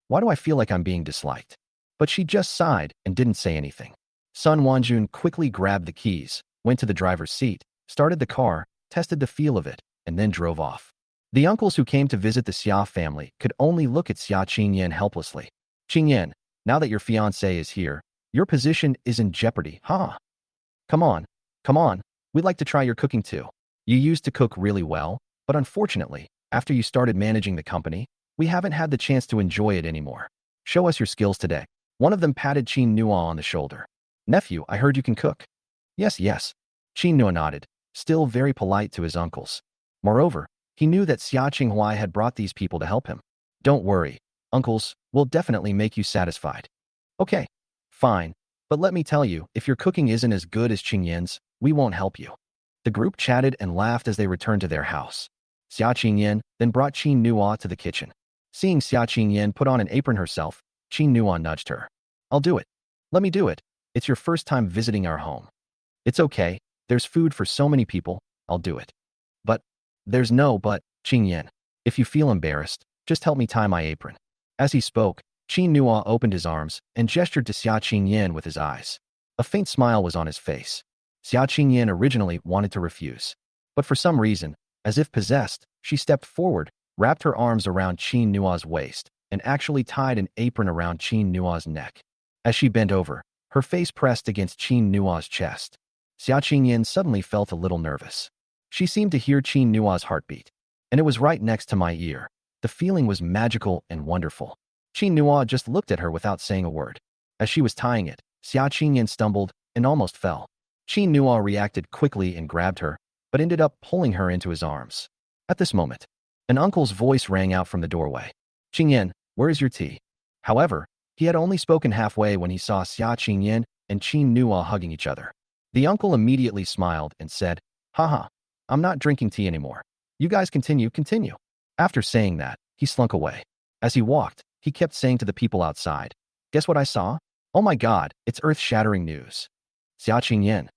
why do I feel like I'm being disliked? But she just sighed and didn't say anything. Sun Wanjun quickly grabbed the keys, went to the driver's seat, started the car, tested the feel of it, and then drove off. The uncles who came to visit the Xia family could only look at Xia Qingyan helplessly. "Qingyan, now that your fiancé is here, your position is in jeopardy, huh? Come on, come on, we'd like to try your cooking too. You used to cook really well, but unfortunately, after you started managing the company, we haven't had the chance to enjoy it anymore. Show us your skills today." One of them patted Qin Nua on the shoulder. "Nephew, I heard you can cook." Yes, yes. Qin Nua nodded, still very polite to his uncles. Moreover, he knew that Xia Qinghua had brought these people to help him. "Don't worry, uncles, we'll definitely make you satisfied." "Okay, fine, but let me tell you, if your cooking isn't as good as Qingyan's, we won't help you." The group chatted and laughed as they returned to their house. Xia Qingyan then brought Qin Nua to the kitchen. Seeing Xia Qingyan put on an apron herself, Qin Nua nudged her. "I'll do it. Let me do it. It's your first time visiting our home." "It's okay, there's food for so many people, I'll do it." "But, there's no but, Qingyan. If you feel embarrassed, just help me tie my apron." As he spoke, Qin Nua opened his arms and gestured to Xia Qingyan with his eyes. A faint smile was on his face. Xia Qingyan originally wanted to refuse, but for some reason, as if possessed, she stepped forward, wrapped her arms around Qin Nua's waist, and actually tied an apron around Qin Nua's neck. As she bent over, her face pressed against Qin Nua's chest. Xia Qingyan suddenly felt a little nervous. She seemed to hear Qin Nua's heartbeat, and it was right next to my ear. The feeling was magical and wonderful. Qin Nua just looked at her without saying a word. As she was tying it, Xia Qingyan stumbled and almost fell. Qin Nua reacted quickly and grabbed her, but ended up pulling her into his arms. At this moment, an uncle's voice rang out from the doorway. "Qingyan, where is your tea?" However, he had only spoken halfway when he saw Xia Qingyan and Qin Nua hugging each other. The uncle immediately smiled and said, "Haha, I'm not drinking tea anymore. You guys continue." After saying that, he slunk away. As he walked, he kept saying to the people outside, "Guess what I saw? Oh my god, it's earth-shattering news." Xia Qingyan.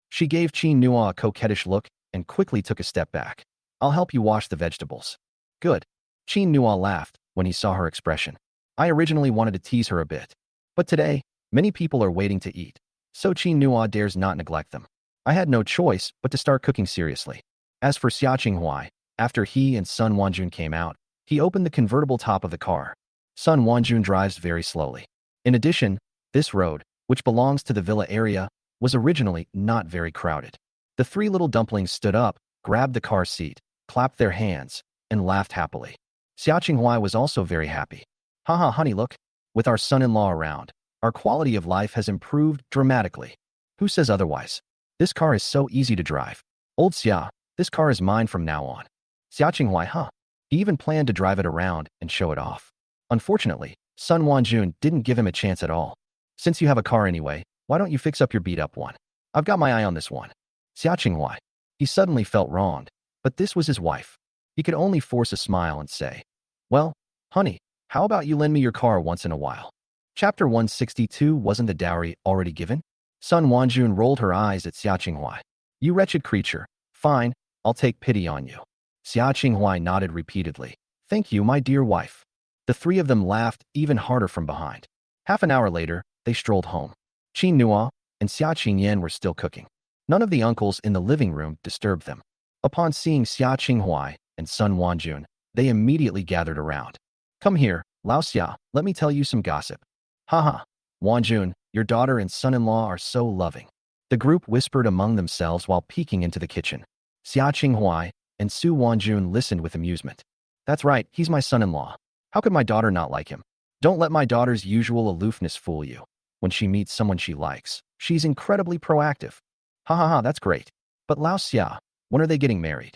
She gave Qin Nua a coquettish look and quickly took a step back. "I'll help you wash the vegetables." "Good." Qin Nua laughed when he saw her expression. "I originally wanted to tease her a bit, but today, many people are waiting to eat, so Qin Nua dares not neglect them. I had no choice but to start cooking seriously." As for Xia Qinghua, after he and Sun Wanjun came out, he opened the convertible top of the car. Sun Wanjun drives very slowly. In addition, this road, which belongs to the villa area, was originally not very crowded. The three little dumplings stood up, grabbed the car seat, clapped their hands, and laughed happily. Xia Qinghua was also very happy. "Haha, honey, look. With our son-in-law around, our quality of life has improved dramatically. Who says otherwise? This car is so easy to drive. Old Xia, this car is mine from now on." Xia Qinghua, huh? He even planned to drive it around and show it off. Unfortunately, Sun Wanjun didn't give him a chance at all. "Since you have a car anyway, why don't you fix up your beat-up one? I've got my eye on this one." Xia Qinghua. He suddenly felt wronged, but this was his wife. He could only force a smile and say, "Well, honey, how about you lend me your car once in a while?" Chapter 162. Wasn't the dowry already given? Sun Wanjun rolled her eyes at Xia Qinghua. "You wretched creature. Fine, I'll take pity on you." Xia Qinghua nodded repeatedly. "Thank you, my dear wife." The three of them laughed even harder from behind. Half an hour later, they strolled home. Qin Nua and Xia Qingyan were still cooking. None of the uncles in the living room disturbed them. Upon seeing Xia Qinghua and Sun Wanjun, they immediately gathered around. "Come here, Lao Xia, let me tell you some gossip." "Haha, Wanjun, your daughter and son-in-law are so loving." The group whispered among themselves while peeking into the kitchen. Xia Qinghua and Su Wanjun listened with amusement. "That's right, he's my son-in-law. How could my daughter not like him? Don't let my daughter's usual aloofness fool you. When she meets someone she likes, she's incredibly proactive." "Ha ha ha, that's great. But Lao Xia, when are they getting married?"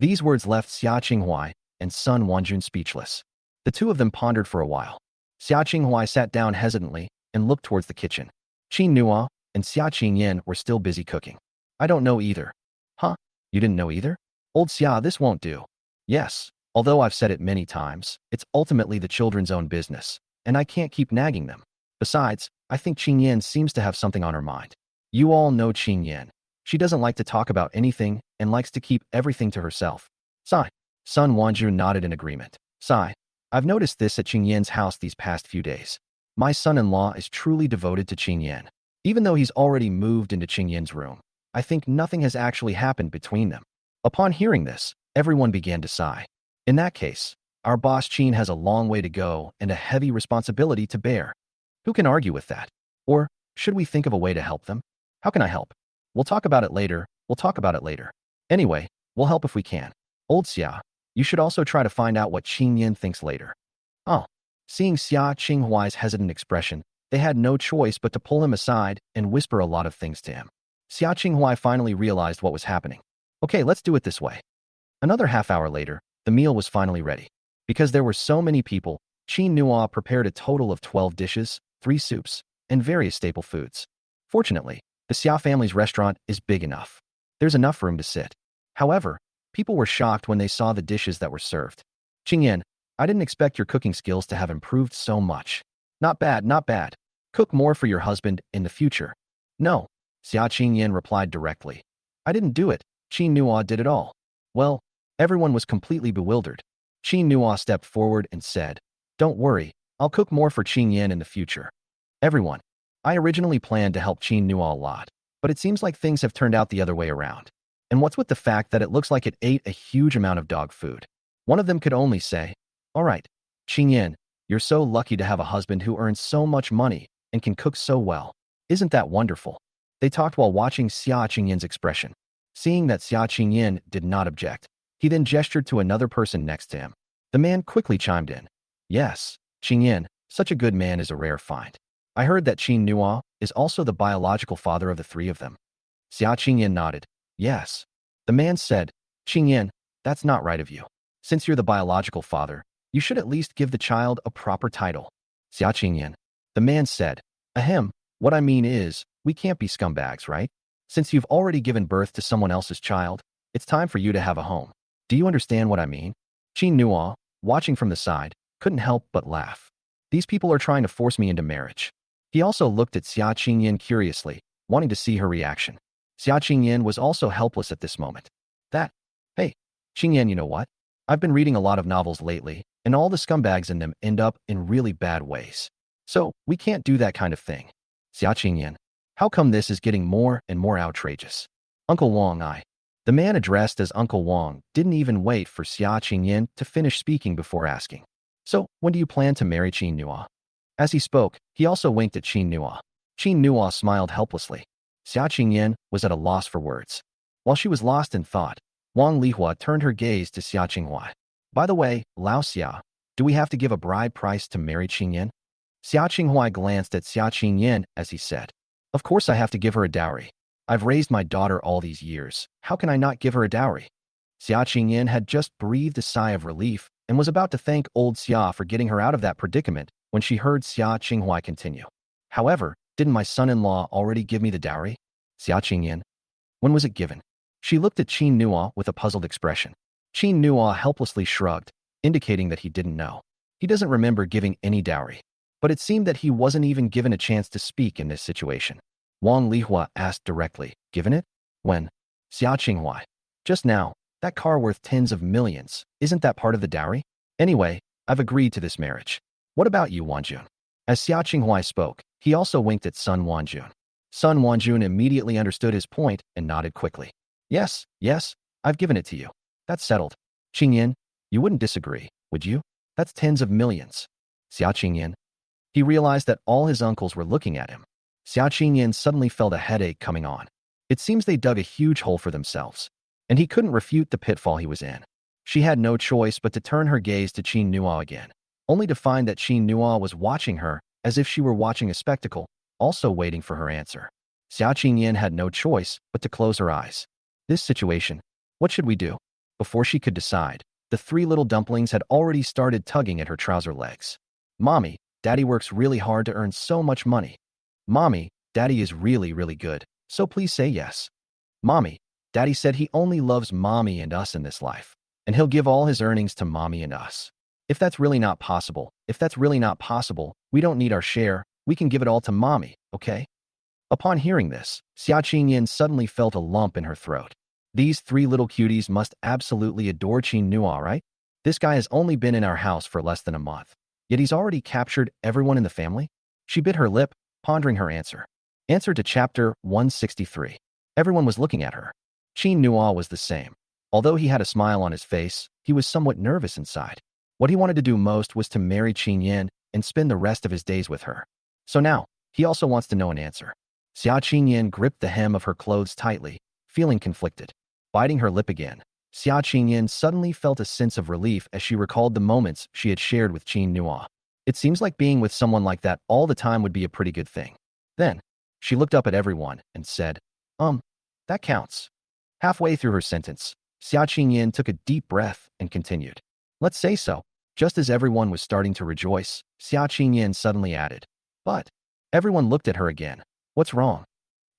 These words left Xia Qinghua and Sun Wanjun speechless. The two of them pondered for a while. Xia Qinghua sat down hesitantly and looked towards the kitchen. Qin Nua and Xia Qingyan were still busy cooking. "I don't know either." "Huh? You didn't know either? Old Xia, this won't do." "Yes, Although I've said it many times, it's ultimately the children's own business, and I can't keep nagging them. Besides, I think Qingyan seems to have something on her mind. You all know Qingyan. She doesn't like to talk about anything and likes to keep everything to herself. Sigh. Sun Wanju nodded in agreement. Sigh. I've noticed this at Qingyan's house these past few days. My son-in-law is truly devoted to Qingyan. Even though he's already moved into Qingyan's room, I think nothing has actually happened between them. Upon hearing this, everyone began to sigh. In that case, our boss Qin has a long way to go and a heavy responsibility to bear. Who can argue with that? Or, should we think of a way to help them? How can I help? We'll talk about it later. Anyway, we'll help if we can. Old Xia, you should also try to find out what Qingyan thinks later. Oh. Seeing Xia Qinghuai's hesitant expression, they had no choice but to pull him aside and whisper a lot of things to him. Xia Qinghuai finally realized what was happening. Okay, let's do it this way. Another half-hour later, the meal was finally ready. Because there were so many people, Qin Nua prepared a total of 12 dishes, 3 soups, and various staple foods. Fortunately, the Xia family's restaurant is big enough. There's enough room to sit. However, people were shocked when they saw the dishes that were served. Qingyan, I didn't expect your cooking skills to have improved so much. Not bad, not bad. Cook more for your husband in the future. No, Xia Qingyan replied directly. I didn't do it. Qin Nua did it all. Well, everyone was completely bewildered. Qin Nua stepped forward and said, Don't worry, I'll cook more for Qingyan in the future. Everyone, I originally planned to help Qin Nua a lot, but it seems like things have turned out the other way around. And what's with the fact that it looks like it ate a huge amount of dog food? One of them could only say, All right, Qingyan, you're so lucky to have a husband who earns so much money and can cook so well. Isn't that wonderful? They talked while watching Xia Qingyan's expression. Seeing that Xia Qingyan did not object, he then gestured to another person next to him. The man quickly chimed in. Yes, Qingyan, such a good man is a rare find. I heard that Qin Nua is also the biological father of the 3 of them. Xia Qingyan nodded. Yes. The man said, Qingyan, that's not right of you. Since you're the biological father, you should at least give the child a proper title. Xia Qingyan. The man said, Ahem, what I mean is, we can't be scumbags, right? Since you've already given birth to someone else's child, it's time for you to have a home. Do you understand what I mean? Qin Nua, watching from the side, couldn't help but laugh. These people are trying to force me into marriage. He also looked at Xia Qingyan curiously, wanting to see her reaction. Xia Qingyan was also helpless at this moment. Hey, Qingyan, you know what? I've been reading a lot of novels lately, and all the scumbags in them end up in really bad ways. So, we can't do that kind of thing. Xia Qingyan, how come this is getting more and more outrageous? Uncle Wang, The man addressed as Uncle Wang didn't even wait for Xia Qingyan to finish speaking before asking. So, when do you plan to marry Qin Nua? As he spoke, he also winked at Qin Nua. Qin Nua smiled helplessly. Xia Qingyan was at a loss for words. While she was lost in thought, Wang Lihua turned her gaze to Xia Qinghuai. By the way, Lao Xia, do we have to give a bride price to marry Qingyan? Xia Qinghuai glanced at Xia Qingyan as he said, Of course I have to give her a dowry. I've raised my daughter all these years. How can I not give her a dowry? Xia Qingyan had just breathed a sigh of relief and was about to thank old Xia for getting her out of that predicament when she heard Xia Qinghuai continue. However, didn't my son-in-law already give me the dowry? Xia Qingyan. When was it given? She looked at Qin Nua with a puzzled expression. Qin Nua helplessly shrugged, indicating that he didn't know. He doesn't remember giving any dowry. But it seemed that he wasn't even given a chance to speak in this situation. Wang Lihua asked directly, Given it? When? Xia Qinghuai. Just now, that car worth tens of millions, isn't that part of the dowry? Anyway, I've agreed to this marriage. What about you, Wanjun? As Xia Qinghuai spoke, he also winked at Sun Wanjun. Sun Wanjun immediately understood his point and nodded quickly. Yes, I've given it to you. That's settled. Qingyan, you wouldn't disagree, would you? That's tens of millions. Xia Qingyan. He realized that all his uncles were looking at him. Xia Qingyan suddenly felt a headache coming on. It seems they dug a huge hole for themselves, and he couldn't refute the pitfall he was in. She had no choice but to turn her gaze to Qin Nua again, only to find that Qin Nua was watching her as if she were watching a spectacle, also waiting for her answer. Xia Qingyan had no choice but to close her eyes. This situation, what should we do? Before she could decide, the 3 little dumplings had already started tugging at her trouser legs. Mommy, Daddy works really hard to earn so much money. Mommy, Daddy is really, really good, so please say yes. Mommy, Daddy said he only loves Mommy and us in this life. and he'll give all his earnings to mommy and us. If that's really not possible, we don't need our share, we can give it all to mommy, okay? Upon hearing this, Xia Qingyan suddenly felt a lump in her throat. These three little cuties must absolutely adore Qin Nua, right? This guy has only been in our house for less than a month, yet he's already captured everyone in the family? She bit her lip, pondering her answer. Answer to chapter 163. Everyone was looking at her. Qin Nua was the same. Although he had a smile on his face, he was somewhat nervous inside. What he wanted to do most was to marry Qin Yin and spend the rest of his days with her. So now, he also wants to know an answer. Xia Qingyan gripped the hem of her clothes tightly, feeling conflicted. Biting her lip again, Xia Qingyan suddenly felt a sense of relief as she recalled the moments she had shared with Qin Nua. It seems like being with someone like that all the time would be a pretty good thing. Then, she looked up at everyone and said, that counts. Halfway through her sentence, Xia Qingyan took a deep breath and continued. Let's say so. Just as everyone was starting to rejoice, Xia Qingyan suddenly added. But, everyone looked at her again. What's wrong?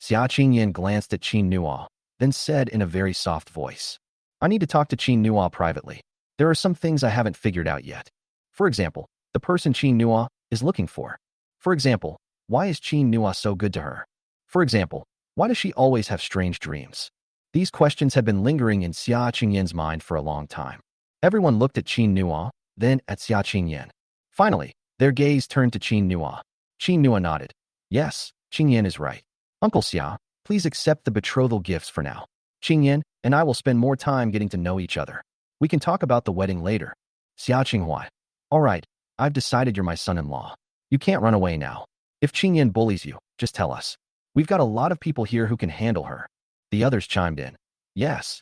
Xia Qingyan glanced at Qin Nua, then said in a very soft voice. I need to talk to Qin Nua privately. There are some things I haven't figured out yet. For example, the person Qin Nua is looking for. For example, why is Qin Nua so good to her? For example, why does she always have strange dreams? These questions had been lingering in Xia Qingyan's mind for a long time. Everyone looked at Qin Nua, then at Xia Qingyan. Finally, their gaze turned to Qin Nua. Qin Nua nodded. Yes, Qingyan is right. Uncle Xia, please accept the betrothal gifts for now. Qingyan and I will spend more time getting to know each other. We can talk about the wedding later. Xia Qinghua. All right, I've decided you're my son-in-law. You can't run away now. If Qingyan bullies you, just tell us. We've got a lot of people here who can handle her. The others chimed in. Yes,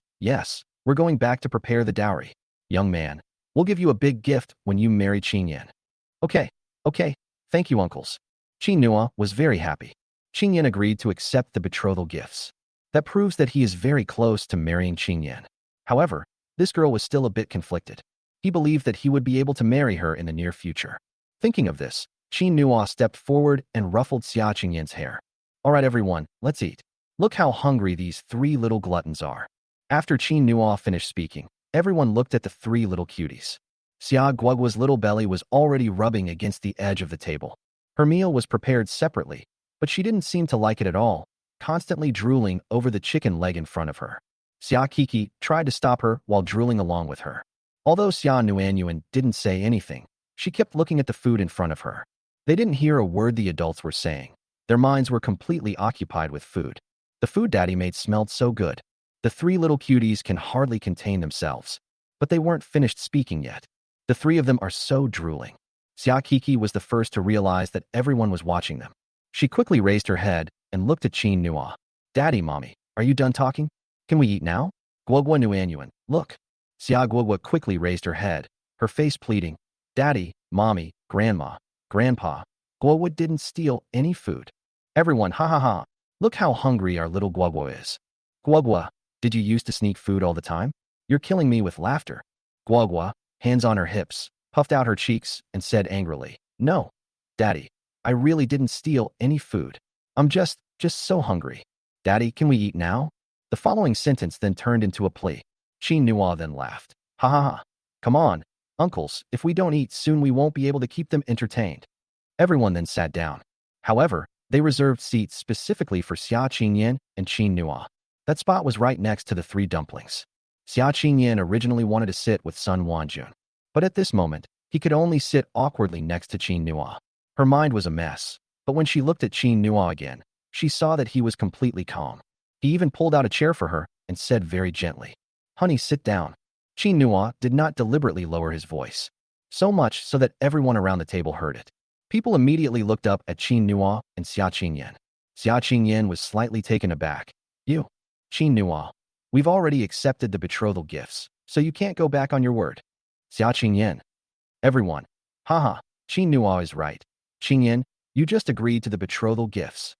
we're going back to prepare the dowry. Young man, we'll give you a big gift when you marry Qingyan. Okay, thank you, uncles. Qin Nua was very happy. Qingyan agreed to accept the betrothal gifts. That proves that he is very close to marrying Qingyan. However, this girl was still a bit conflicted. He believed that he would be able to marry her in the near future. Thinking of this, Qin Nua stepped forward and ruffled Xia Qingyan's hair. All right, everyone, let's eat. Look how hungry these three little gluttons are. After Qin Nua finished speaking, everyone looked at the three little cuties. Xia Guogua's little belly was already rubbing against the edge of the table. Her meal was prepared separately, but she didn't seem to like it at all, constantly drooling over the chicken leg in front of her. Xia Kiki tried to stop her while drooling along with her. Although Xia Nuanyuan didn't say anything, she kept looking at the food in front of her. They didn't hear a word the adults were saying. Their minds were completely occupied with food. The food Daddy made smelled so good. The three little cuties can hardly contain themselves. But they weren't finished speaking yet. The three of them are so drooling. Xia Kiki was the first to realize that everyone was watching them. She quickly raised her head and looked at Qin Nua. Daddy, Mommy, are you done talking? Can we eat now? Guogua Nuanyuan, look. Xia Guogua quickly raised her head, her face pleading. Daddy, Mommy, Grandma, Grandpa, Guogua didn't steal any food. Everyone, ha ha ha. Look how hungry our little Guogua is. Guogua, did you used to sneak food all the time? You're killing me with laughter. Guogua, hands on her hips, puffed out her cheeks and said angrily, No, Daddy, I really didn't steal any food. I'm just so hungry. Daddy, can we eat now? The following sentence then turned into a plea. Qin Nua then laughed. Ha ha ha. Come on, uncles, if we don't eat soon we won't be able to keep them entertained. Everyone then sat down. However, they reserved seats specifically for Xia Qingyan and Qin Nua. That spot was right next to the three dumplings. Xia Qingyan originally wanted to sit with Sun Wanjun, but at this moment, he could only sit awkwardly next to Qin Nua. Her mind was a mess, but when she looked at Qin Nua again, she saw that he was completely calm. He even pulled out a chair for her and said very gently, Honey, sit down. Qin Nua did not deliberately lower his voice, so much so that everyone around the table heard it. People immediately looked up at Qin Nua and Xia Qingyan. Xia Qingyan was slightly taken aback. You, Qin Nua, we've already accepted the betrothal gifts, so you can't go back on your word. Xia Qingyan. Everyone. Haha, Qin Nua is right. Qingyan, you just agreed to the betrothal gifts.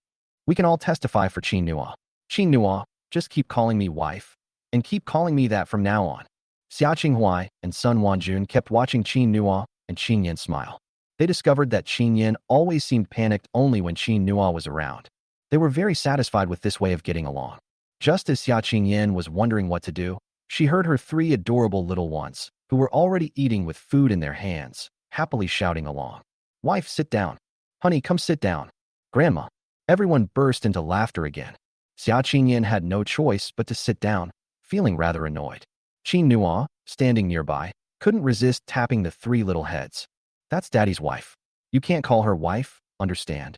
We can all testify for Qin Nua. Qin Nua, just keep calling me wife, and keep calling me that from now on. Xia Qinghua and Sun Wanjun kept watching Qin Nua and Qingyan smile. They discovered that Qingyan always seemed panicked only when Qin Nua was around. They were very satisfied with this way of getting along. Just as Xia Qingyan was wondering what to do, She heard her three adorable little ones, who were already eating with food in their hands, happily shouting along. Wife, sit down. Honey, come sit down. Grandma. Everyone burst into laughter again. Xia Qingyan had no choice but to sit down, feeling rather annoyed. Qin Nua, standing nearby, couldn't resist tapping the three little heads. That's Daddy's wife. You can't call her wife, understand?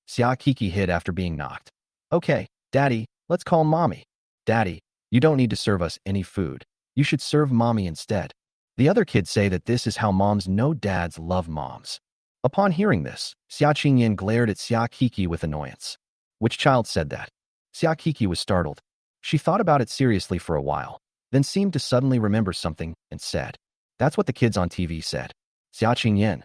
Xia Kiki hid after being knocked. Okay, Daddy, let's call Mommy. Daddy, you don't need to serve us any food. You should serve Mommy instead. The other kids say that this is how moms know dads love moms. Upon hearing this, Xia Qingyan glared at Xia Kiki with annoyance. Which child said that? Xia Kiki was startled. She thought about it seriously for a while, then seemed to suddenly remember something and said, That's what the kids on TV said. Xia Qingyan.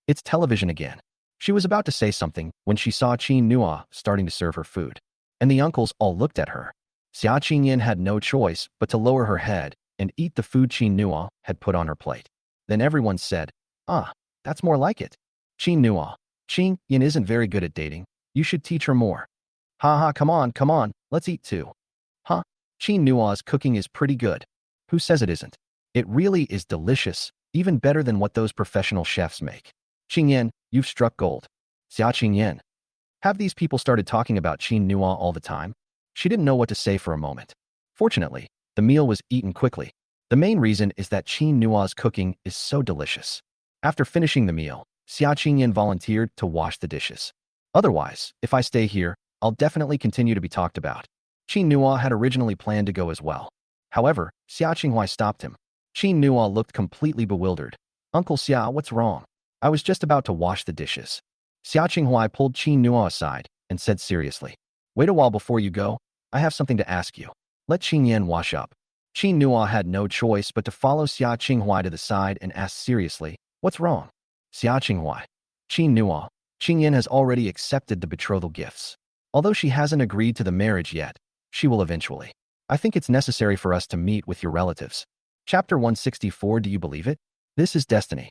It's television again. She was about to say something when she saw Qin Nua starting to serve her food, and the uncles all looked at her. Xia Qingyan had no choice but to lower her head and eat the food Qin Nua had put on her plate. Then everyone said, Ah, that's more like it. Qin Nua. Qin Yin isn't very good at dating. You should teach her more. Ha ha, come on, let's eat too. Huh? Qin Nua's cooking is pretty good. Who says it isn't? It really is delicious, even better than what those professional chefs make. Qingyan, you've struck gold. Xia Qingyan. Have these people started talking about Qin Nua all the time? She didn't know what to say for a moment. Fortunately, the meal was eaten quickly. The main reason is that Qin Nua's cooking is so delicious. After finishing the meal, Xia Qingyan volunteered to wash the dishes. Otherwise, if I stay here, I'll definitely continue to be talked about. Qin Nua had originally planned to go as well. However, Xia Qinghua stopped him. Qin Nua looked completely bewildered. Uncle Xia, what's wrong? I was just about to wash the dishes. Xia Qinghua pulled Qin Nua aside and said seriously, Wait a while before you go. I have something to ask you. Let Qin Yan wash up. Qin Nua had no choice but to follow Xia Qinghua to the side and ask seriously, What's wrong? Xia Qinghua. Qin Nua. Qin Yan has already accepted the betrothal gifts. Although she hasn't agreed to the marriage yet, she will eventually. I think it's necessary for us to meet with your relatives. Chapter 164. Do you believe it? This is destiny.